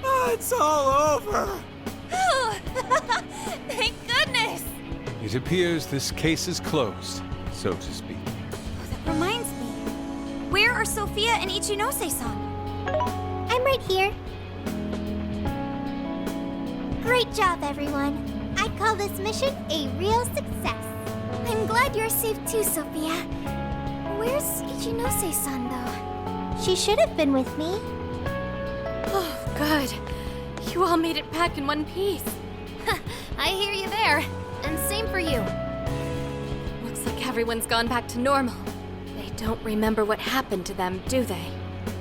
Oh, it's all over! Thank goodness! It appears this case is closed, so to speak. That reminds me. Where are Sophia and Ichinose-san? I'm right here. Great job, everyone. I call this mission a real success. I'm glad you're safe too, Sophia. Where's Ichinose-san, though? She should have been with me. Oh, good. You all made it back in one piece. I hear you there. And same for you. Looks like everyone's gone back to normal. They don't remember what happened to them, do they?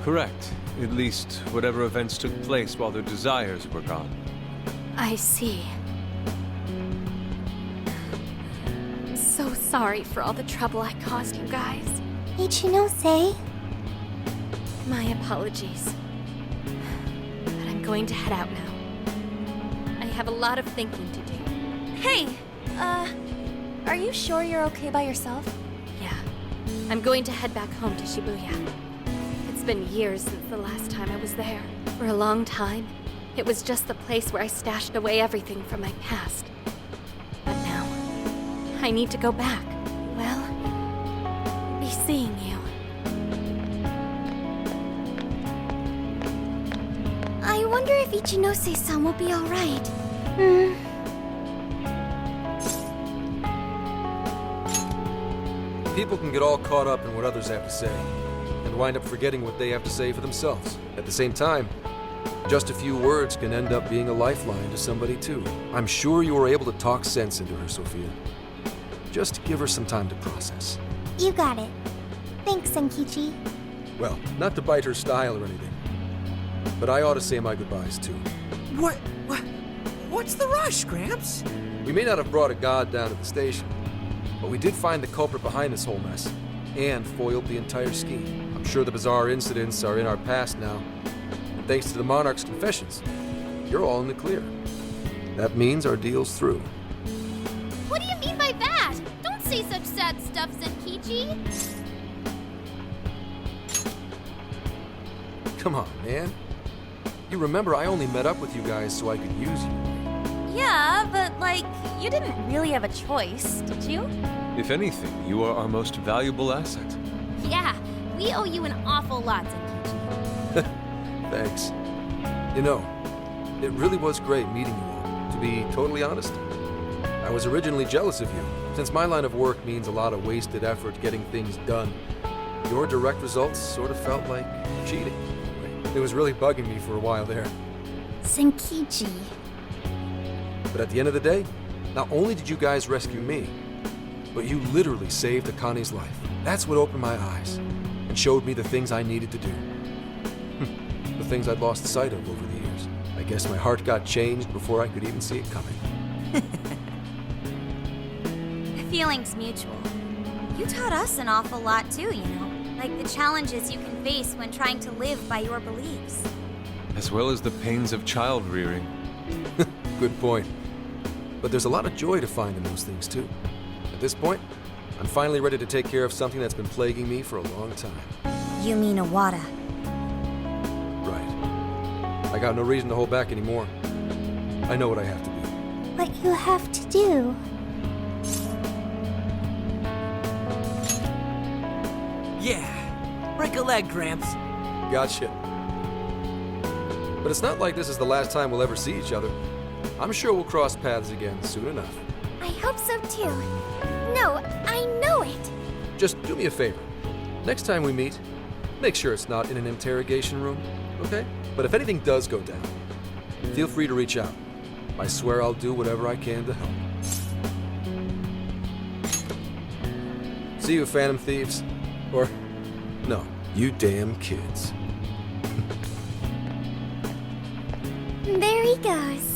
Correct. At least, whatever events took place while their desires were gone. I see. I'm so sorry for all the trouble I caused you guys. Ichinose. My apologies. But I'm going to head out now. I have a lot of thinking to do. Hey, are you sure you're okay by yourself? Yeah. I'm going to head back home to Shibuya. It's been years since the last time I was there. For a long time, it was just the place where I stashed away everything from my past. But now, I need to go back. Well, be seeing you. I wonder if Ichinose-san will be alright. People can get all caught up in what others have to say, and wind up forgetting what they have to say for themselves. At the same time, just a few words can end up being a lifeline to somebody too. I'm sure you were able to talk sense into her, Sophia. Just give her some time to process. You got it. Thanks, Senkichi. Well, not to bite her style or anything, but I ought to say my goodbyes too. What's the rush, Gramps? We may not have brought a god down to the station, but we did find the culprit behind this whole mess, and foiled the entire scheme. I'm sure the bizarre incidents are in our past now, and thanks to the Monarch's confessions, you're all in the clear. That means our deal's through. What do you mean by that? Don't say such sad stuff, Senkichi. Come on, man. You remember I only met up with you guys so I could use you. Yeah, but like, you didn't really have a choice, did you? If anything, you are our most valuable asset. Yeah, we owe you an awful lot, Senkichi. Thanks. You know, it really was great meeting you all, to be totally honest. I was originally jealous of you, since my line of work means a lot of wasted effort getting things done. Your direct results sort of felt like cheating. It was really bugging me for a while there. Senkichi. But at the end of the day, not only did you guys rescue me, but you literally saved Akane's life. That's what opened my eyes and showed me the things I needed to do. The things I'd lost sight of over the years. I guess my heart got changed before I could even see it coming. The feeling's mutual. You taught us an awful lot too, you know. Like the challenges you can face when trying to live by your beliefs. As well as the pains of child rearing. Good point. But there's a lot of joy to find in those things too. At this point, I'm finally ready to take care of something that's been plaguing me for a long time. You mean Iwata? Right. I got no reason to hold back anymore. I know what I have to do. What you have to do. Yeah, break a leg, Gramps. Gotcha. But it's not like this is the last time we'll ever see each other. I'm sure we'll cross paths again soon enough. I hope so too. No, I know it. Just do me a favor. Next time we meet, make sure it's not in an interrogation room, okay? But if anything does go down, feel free to reach out. I swear I'll do whatever I can to help. See you, Phantom Thieves. Or, no, you damn kids. There he goes.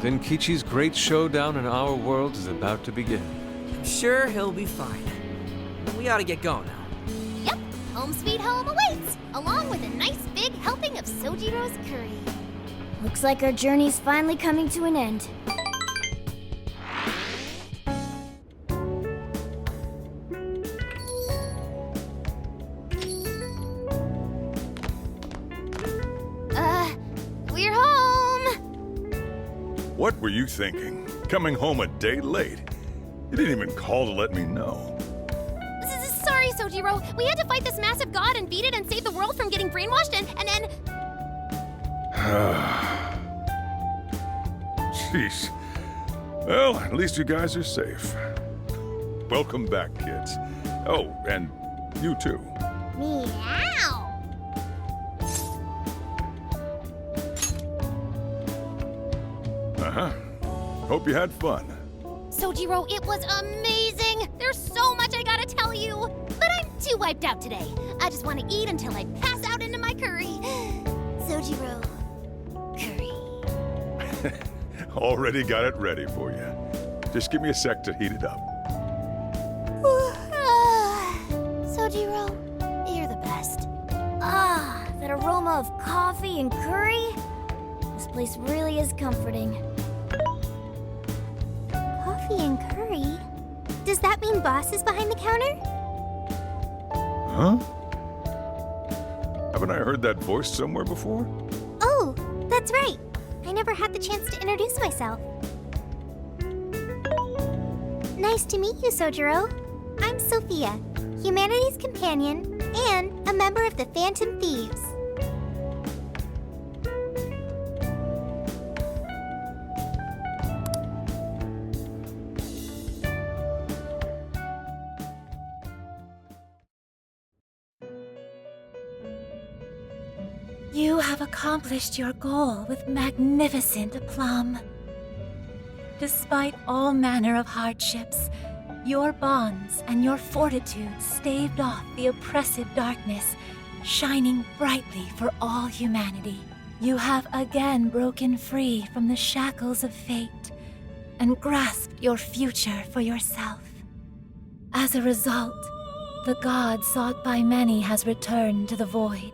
Then Kichi's great showdown in our world is about to begin. I'm sure he'll be fine. We ought to get going now. Yep, home sweet home awaits, along with a nice big helping of Sojiro's curry. Looks like our journey's finally coming to an end. We're home! What were you thinking? Coming home a day late? You didn't even call to let me know. Sorry, Sojiro. We had to fight this massive god and beat it and save the world from getting brainwashed and then... Jeez. Well, at least you guys are safe. Welcome back, kids. Oh, and you too. Meow! Uh-huh. Hope you had fun. Sojiro, it was amazing! There's so much I gotta tell you! But I'm too wiped out today. I just want to eat until I pass out into my curry. Sojiro, curry. Already got it ready for you. Just give me a sec to heat it up. Sojiro, you're the best. Ah, that aroma of coffee and curry. This place really is comforting. Coffee and curry? Does that mean Boss is behind the counter? Huh? Haven't I heard that voice somewhere before? Oh, that's right. I never had the chance to introduce myself. Nice to meet you, Sojiro. I'm Sophia, humanity's companion and a member of the Phantom Thieves. You have accomplished your goal with magnificent aplomb. Despite all manner of hardships, your bonds and your fortitude staved off the oppressive darkness, shining brightly for all humanity. You have again broken free from the shackles of fate and grasped your future for yourself. As a result, the god sought by many has returned to the void.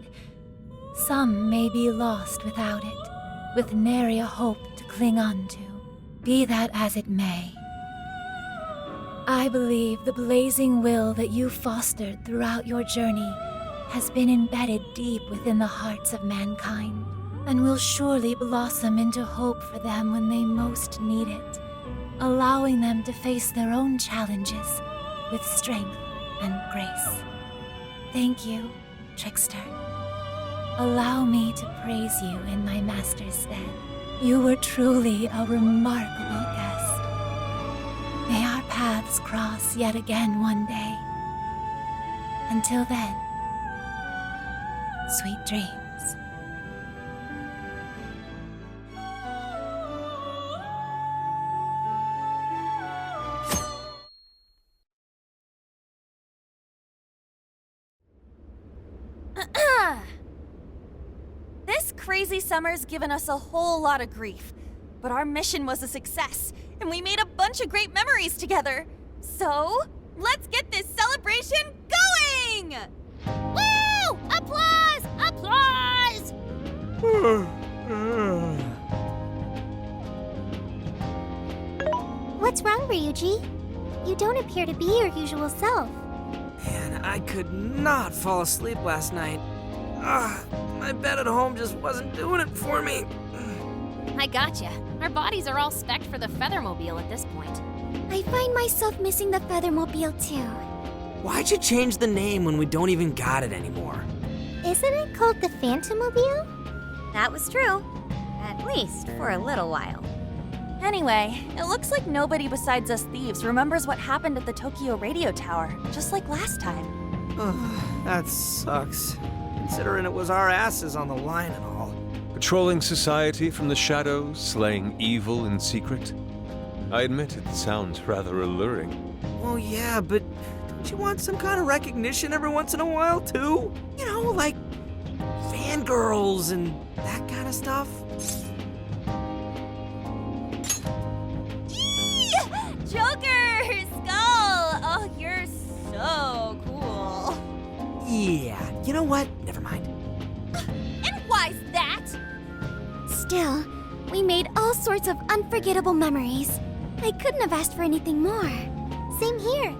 Some may be lost without it, with nary a hope to cling on to. Be that as it may, I believe the blazing will that you fostered throughout your journey has been embedded deep within the hearts of mankind, and will surely blossom into hope for them when they most need it, allowing them to face their own challenges with strength and grace. Thank you, Trickster. Allow me to praise you in my master's stead. You were truly a remarkable guest. May our paths cross yet again one day. Until then, sweet dreams. This crazy summer's given us a whole lot of grief, but our mission was a success, and we made a bunch of great memories together. So, let's get this celebration going! Woo! Applause! Applause! What's wrong, Ryuji? You don't appear to be your usual self. Man, I could not fall asleep last night. My bed at home just wasn't doing it for me. I gotcha. Our bodies are all spec'd for the Feathermobile at this point. I find myself missing the Feathermobile too. Why'd you change the name when we don't even got it anymore? Isn't it called the Phantomobile? That was true. At least for a little while. Anyway, it looks like nobody besides us thieves remembers what happened at the Tokyo radio tower, just like last time. That sucks. Considering it was our asses on the line and all. Patrolling society from the shadows, slaying evil in secret. I admit it sounds rather alluring. Well, yeah, but don't you want some kind of recognition every once in a while, too? You know, like fangirls and that kind of stuff? Joker! Skull! Oh, you're so cool. Yeah, you know what? Never mind. And why's that? Still, we made all sorts of unforgettable memories. I couldn't have asked for anything more. Same here.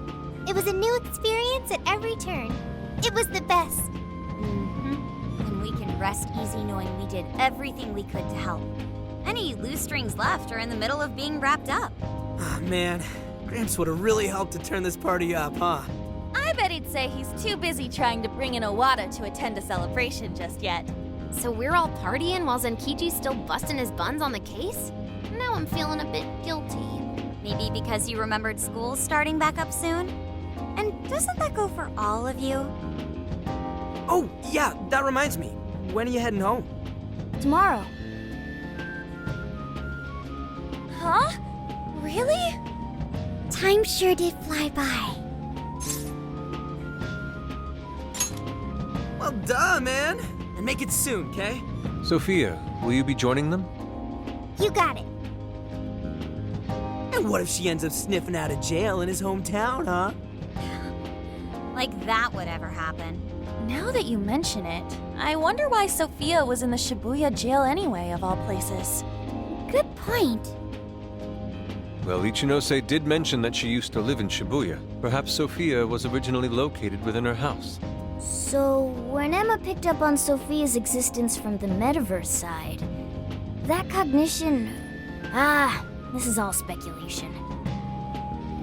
It was a new experience at every turn. It was the best. And we can rest easy knowing we did everything we could to help. Any loose strings left are in the middle of being wrapped up. Oh, man. Gramps would have really helped to turn this party up, huh? I bet he'd say he's too busy trying to bring in Owada to attend a celebration just yet. So we're all partying while Zenkichi's still busting his buns on the case? Now I'm feeling a bit guilty. Maybe because you remembered school starting back up soon? And doesn't that go for all of you? Oh, yeah, that reminds me. When are you heading home? Tomorrow. Huh? Really? Time sure did fly by. Well, duh, man. And make it soon, okay? Sophia, will you be joining them? You got it. And what if she ends up sniffing out of jail in his hometown, huh? Like that would ever happen. Now that you mention it, I wonder why Sophia was in the Shibuya jail anyway, of all places. Good point. Well, Ichinose did mention that she used to live in Shibuya. Perhaps Sophia was originally located within her house. So, when Emma picked up on Sophia's existence from the metaverse side, that cognition... this is all speculation.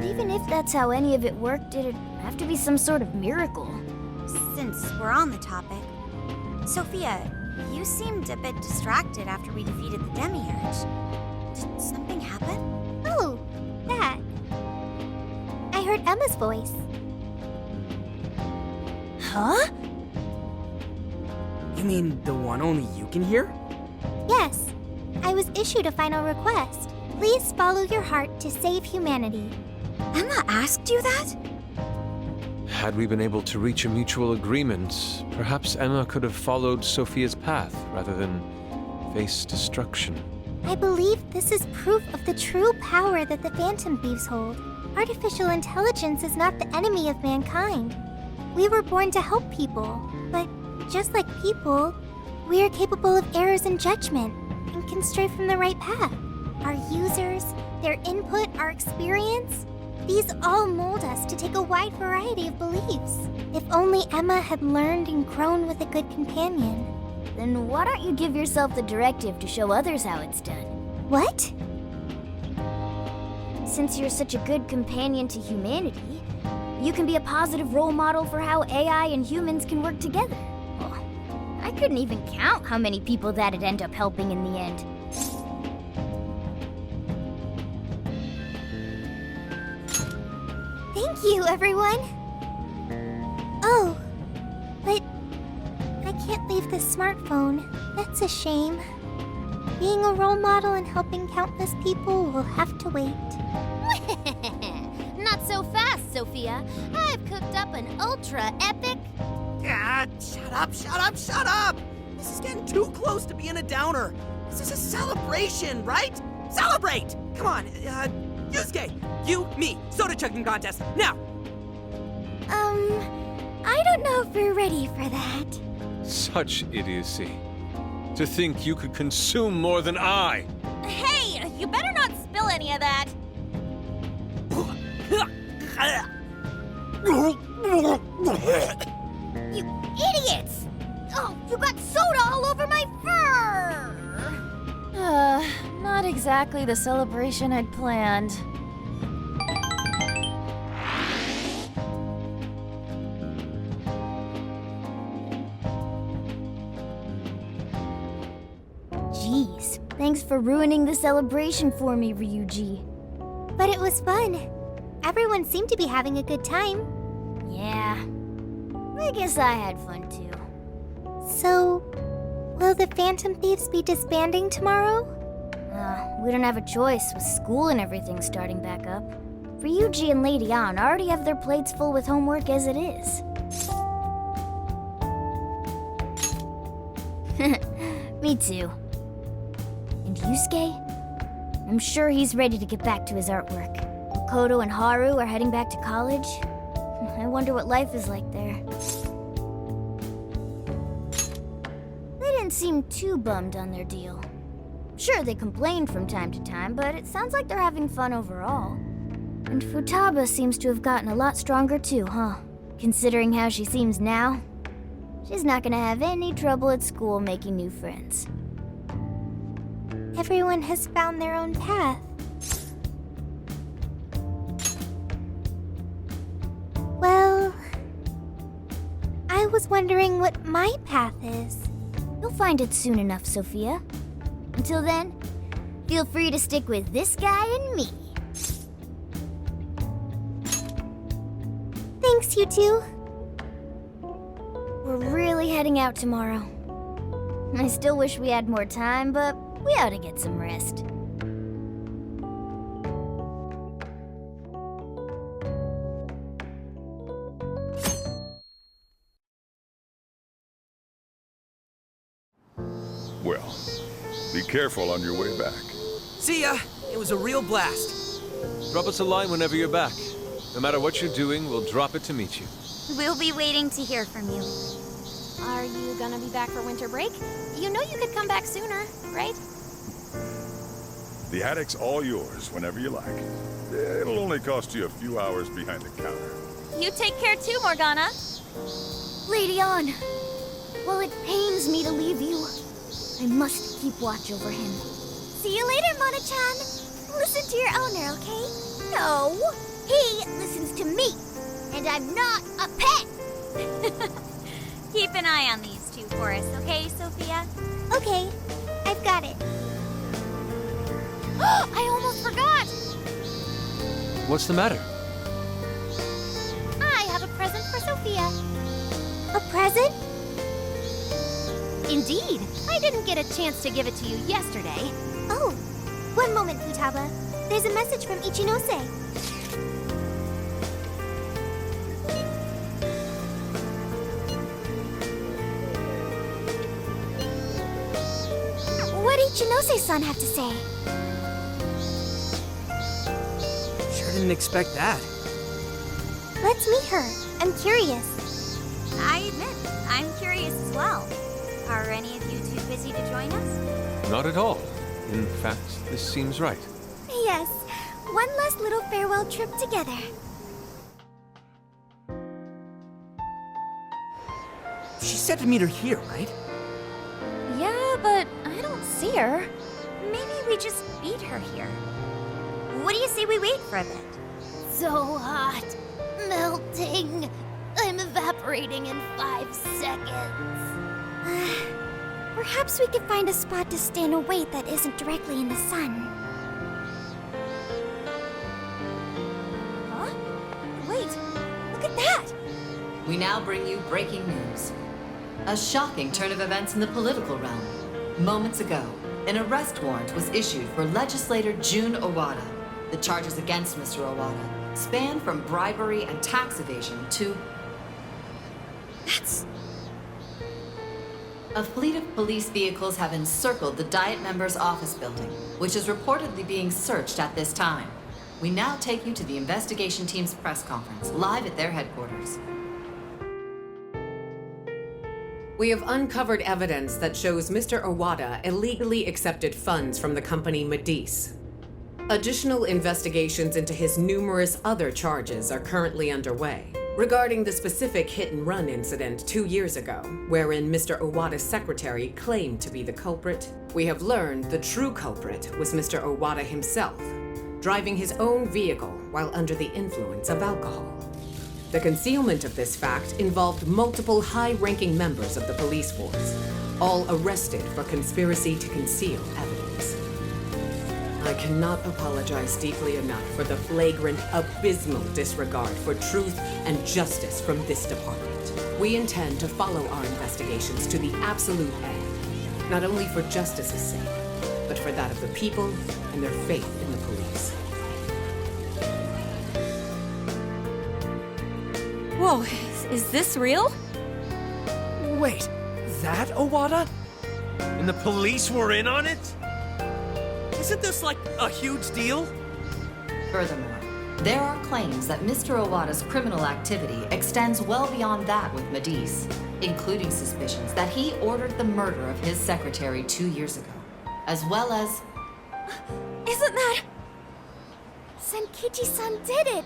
Even if that's how any of it worked, it'd have to be some sort of miracle. Since we're on the topic, Sophia, you seemed a bit distracted after we defeated the Demiurge. Did something happen? Oh, that. I heard Emma's voice. Huh? You mean the one only you can hear? Yes. I was issued a final request. Please follow your heart to save humanity. Emma asked you that? Had we been able to reach a mutual agreement, perhaps Emma could have followed Sophia's path rather than face destruction. I believe this is proof of the true power that the Phantom Thieves hold. Artificial intelligence is not the enemy of mankind. We were born to help people, but just like people, we are capable of errors in judgment and can stray from the right path. Our users, their input, our experience, these all mold us to take a wide variety of beliefs. If only Emma had learned and grown with a good companion. Then why don't you give yourself the directive to show others how it's done? What? Since you're such a good companion to humanity, you can be a positive role model for how AI and humans can work together. Oh, I couldn't even count how many people that'd end up helping in the end. Thank you, everyone. Oh, but I can't leave this smartphone. That's a shame. Being a role model and helping countless people will have to wait. Not so fast, Sophia. I've cooked up an ultra-epic... Shut up! This is getting too close to being a downer. This is a celebration, right? Celebrate! Come on, Yusuke, you, me, soda chugging contest, now! I don't know if we're ready for that. Such idiocy. To think you could consume more than I! Hey, you better not spill any of that. You idiots! Oh, you got soda all over my fur! Not exactly the celebration I'd planned. Jeez, thanks for ruining the celebration for me, Ryuji. But it was fun. Everyone seemed to be having a good time. Yeah, I guess I had fun too. So, will the Phantom Thieves be disbanding tomorrow? We don't have a choice with school and everything starting back up. Ryuji and Lady Ann already have their plates full with homework as it is. Me too. And Yusuke? I'm sure he's ready to get back to his artwork. Makoto and Haru are heading back to college. I wonder what life is like there. They didn't seem too bummed on their deal. Sure, they complained from time to time, but it sounds like they're having fun overall. And Futaba seems to have gotten a lot stronger too, huh? Considering how she seems now, she's not gonna have any trouble at school making new friends. Everyone has found their own path. Well, I was wondering what my path is. You'll find it soon enough, Sophia. Until then, feel free to stick with this guy and me. Thanks, you two. We're really heading out tomorrow. I still wish we had more time, but we ought to get some rest. Well, be careful on your way back. See ya! It was a real blast. Drop us a line whenever you're back. No matter what you're doing, we'll drop it to meet you. We'll be waiting to hear from you. Are you gonna be back for winter break? You know you could come back sooner, right? The attic's all yours whenever you like. It'll only cost you a few hours behind the counter. You take care too, Morgana. Lady On, while it pains me to leave you, I must keep watch over him. See you later, Mona-chan. Listen to your owner, okay? No, he listens to me, and I'm not a pet. Keep an eye on these two for us, okay, Sophia? Okay, I've got it. I almost forgot! What's the matter? I have a present for Sophia. A present? Indeed. I didn't get a chance to give it to you yesterday. Oh, one moment, Futaba. There's a message from Ichinose. What did Ichinose-san have to say? Sure didn't expect that. Let's meet her. I'm curious. I admit, I'm curious as well. Are any of you too busy to join us? Not at all. In fact, this seems right. Yes, one last little farewell trip together. She said to meet her here, right? Yeah, but I don't see her. Maybe we just beat her here. What do you say we wait for a bit? So hot, melting. I'm evaporating in 5 seconds. Perhaps we could find a spot to stand and wait that isn't directly in the sun. Huh? Wait, look at that! We now bring you breaking news. A shocking turn of events in the political realm. Moments ago, an arrest warrant was issued for legislator Jun Owada. The charges against Mr. Owada span from bribery and tax evasion to... That's... A fleet of police vehicles have encircled the Diet members' office building, which is reportedly being searched at this time. We now take you to the investigation team's press conference, live at their headquarters. We have uncovered evidence that shows Mr. Owada illegally accepted funds from the company Medice. Additional investigations into his numerous other charges are currently underway. Regarding the specific hit-and-run incident 2 years ago, wherein Mr. Owada's secretary claimed to be the culprit, we have learned the true culprit was Mr. Owada himself, driving his own vehicle while under the influence of alcohol. The concealment of this fact involved multiple high-ranking members of the police force, all arrested for conspiracy to conceal evidence. I cannot apologize deeply enough for the flagrant, abysmal disregard for truth and justice from this department. We intend to follow our investigations to the absolute end, not only for justice's sake, but for that of the people and their faith in the police. Whoa, is this real? Wait, that Owada? And the police were in on it? Isn't this like a huge deal? Furthermore, there are claims that Mr. Owada's criminal activity extends well beyond that with Medice, including suspicions that he ordered the murder of his secretary 2 years ago. as well as... Isn't that... Senkichi-san did it!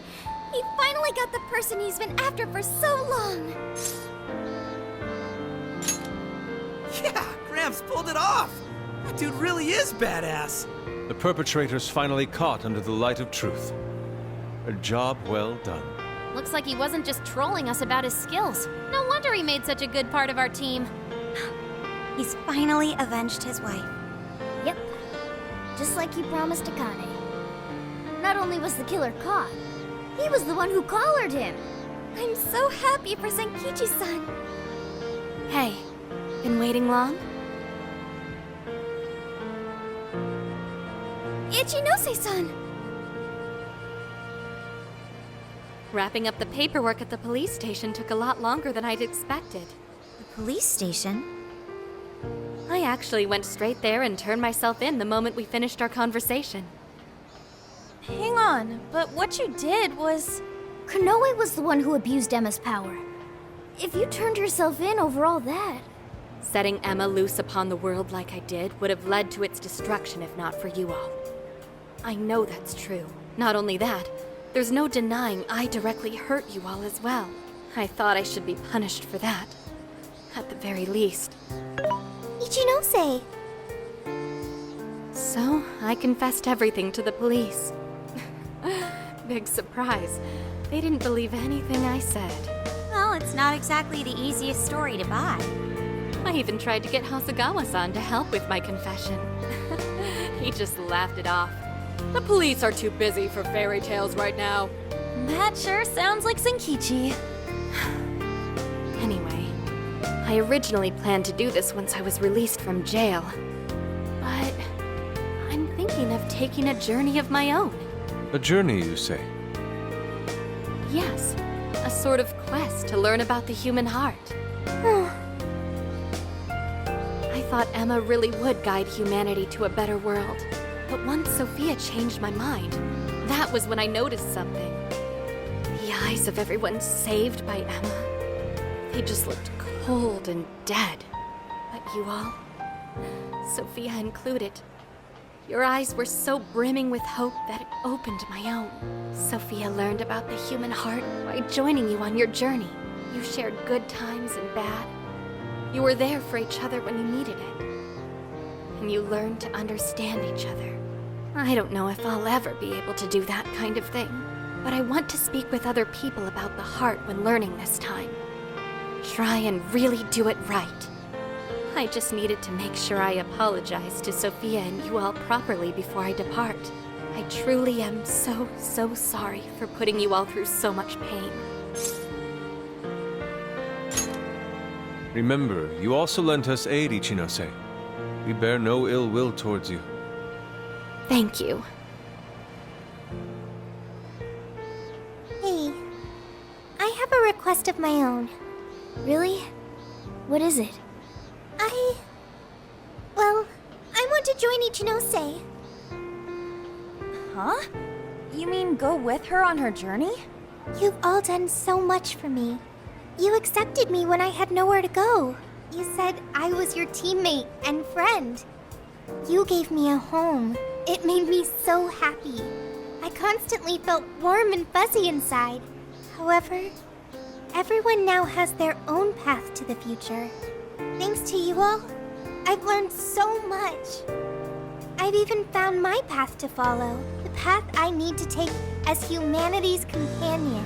He finally got the person he's been after for so long! Yeah, Gramps pulled it off! That dude really is badass! The perpetrator's finally caught under the light of truth. A job well done. Looks like he wasn't just trolling us about his skills. No wonder he made such a good part of our team. He's finally avenged his wife. Yep. Just like he promised Akane. Not only was the killer caught, he was the one who collared him. I'm so happy for Senkichi-san. Hey, been waiting long? Ichinose-san! Wrapping up the paperwork at the police station took a lot longer than I'd expected. The police station? I actually went straight there and turned myself in the moment we finished our conversation. Hang on, but what you did was... Konoe was the one who abused Emma's power. If you turned yourself in over all that... Setting Emma loose upon the world like I did would have led to its destruction if not for you all. I know that's true. Not only that, there's no denying I directly hurt you all as well. I thought I should be punished for that. At the very least. Ichinose! So, I confessed everything to the police. Big surprise. They didn't believe anything I said. Well, it's not exactly the easiest story to buy. I even tried to get Hasegawa-san to help with my confession. He just laughed it off. The police are too busy for fairy tales right now. That sure sounds like Senkichi. Anyway, I originally planned to do this once I was released from jail. But I'm thinking of taking a journey of my own. A journey, you say? Yes, a sort of quest to learn about the human heart. I thought Emma really would guide humanity to a better world. But once Sophia changed my mind, that was when I noticed something. The eyes of everyone saved by Emma, they just looked cold and dead. But you all, Sophia included, your eyes were so brimming with hope that it opened my own. Sophia learned about the human heart by joining you on your journey. You shared good times and bad. You were there for each other when you needed it. And you learned to understand each other. I don't know if I'll ever be able to do that kind of thing, but I want to speak with other people about the heart when learning this time. Try and really do it right. I just needed to make sure I apologize to Sophia and you all properly before I depart. I truly am so sorry for putting you all through so much pain. Remember, you also lent us aid, Ichinose. We bear no ill will towards you. Thank you. Hey, I have a request of my own. Really? What is it? Well, I want to join Ichinose. Huh? You mean go with her on her journey? You've all done so much for me. You accepted me when I had nowhere to go. You said I was your teammate and friend. You gave me a home. It made me so happy. I constantly felt warm and fuzzy inside. However, everyone now has their own path to the future. Thanks to you all, I've learned so much. I've even found my path to follow, the path I need to take as humanity's companion.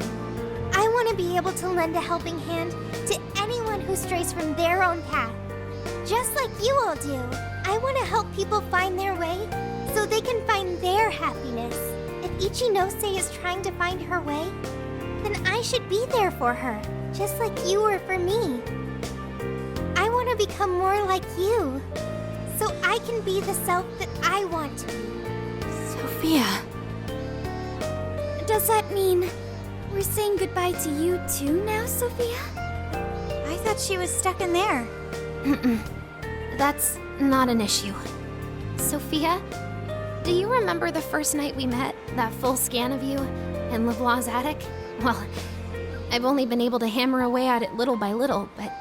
I want to be able to lend a helping hand to anyone who strays from their own path. Just like you all do, I want to help people find their way so they can find their happiness. If Ichinose is trying to find her way, then I should be there for her, just like you were for me. I want to become more like you, so I can be the self that I want to be. Sophia. Does that mean we're saying goodbye to you too now, Sophia? I thought she was stuck in there. That's not an issue. Sophia, do you remember the first night we met? That full scan of you in Lavoie's attic? Well, I've only been able to hammer away at it little by little, but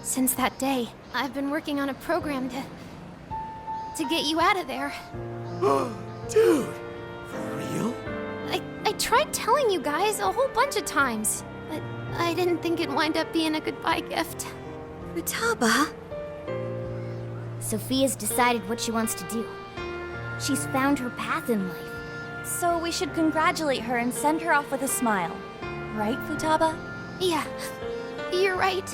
since that day, I've been working on a program to to get you out of there. Dude, for real? I tried telling you guys a whole bunch of times, but I didn't think it'd wind up being a goodbye gift. Futaba? Sophia's decided what she wants to do. She's found her path in life. So we should congratulate her and send her off with a smile. Right, Futaba? Yeah, you're right.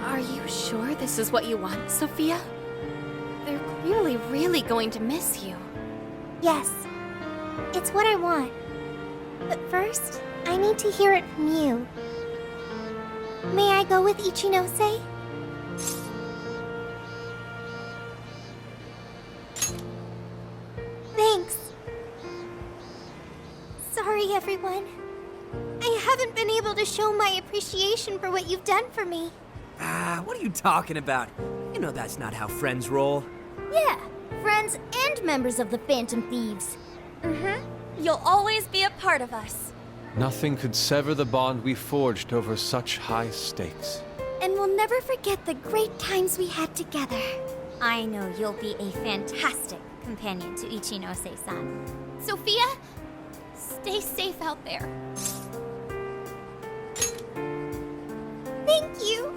Are you sure this is what you want, Sophia? They're clearly really going to miss you. Yes, it's what I want. But first, I need to hear it from you. May I go with Ichinose? Thanks. Sorry, everyone. I haven't been able to show my appreciation for what you've done for me. What are you talking about? You know that's not how friends roll. Yeah, friends and members of the Phantom Thieves. You'll always be a part of us. Nothing could sever the bond we forged over such high stakes. And we'll never forget the great times we had together. I know you'll be a fantastic companion to Ichinose-san. Sophia, stay safe out there. Thank you.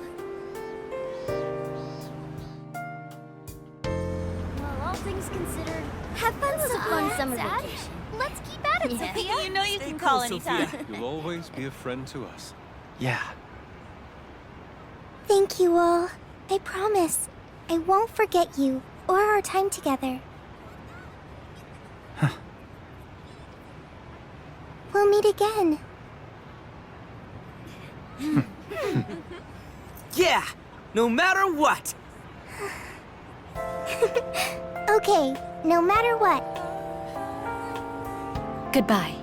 Well, all things considered, Have fun, Sophia. summer vacation. Let's keep at it, Sophia. You know you can call anytime. You'll always be a friend to us. Yeah. Thank you all. I promise, I won't forget you or our time together. We'll meet again. Yeah, no matter what. Okay, no matter what. Goodbye.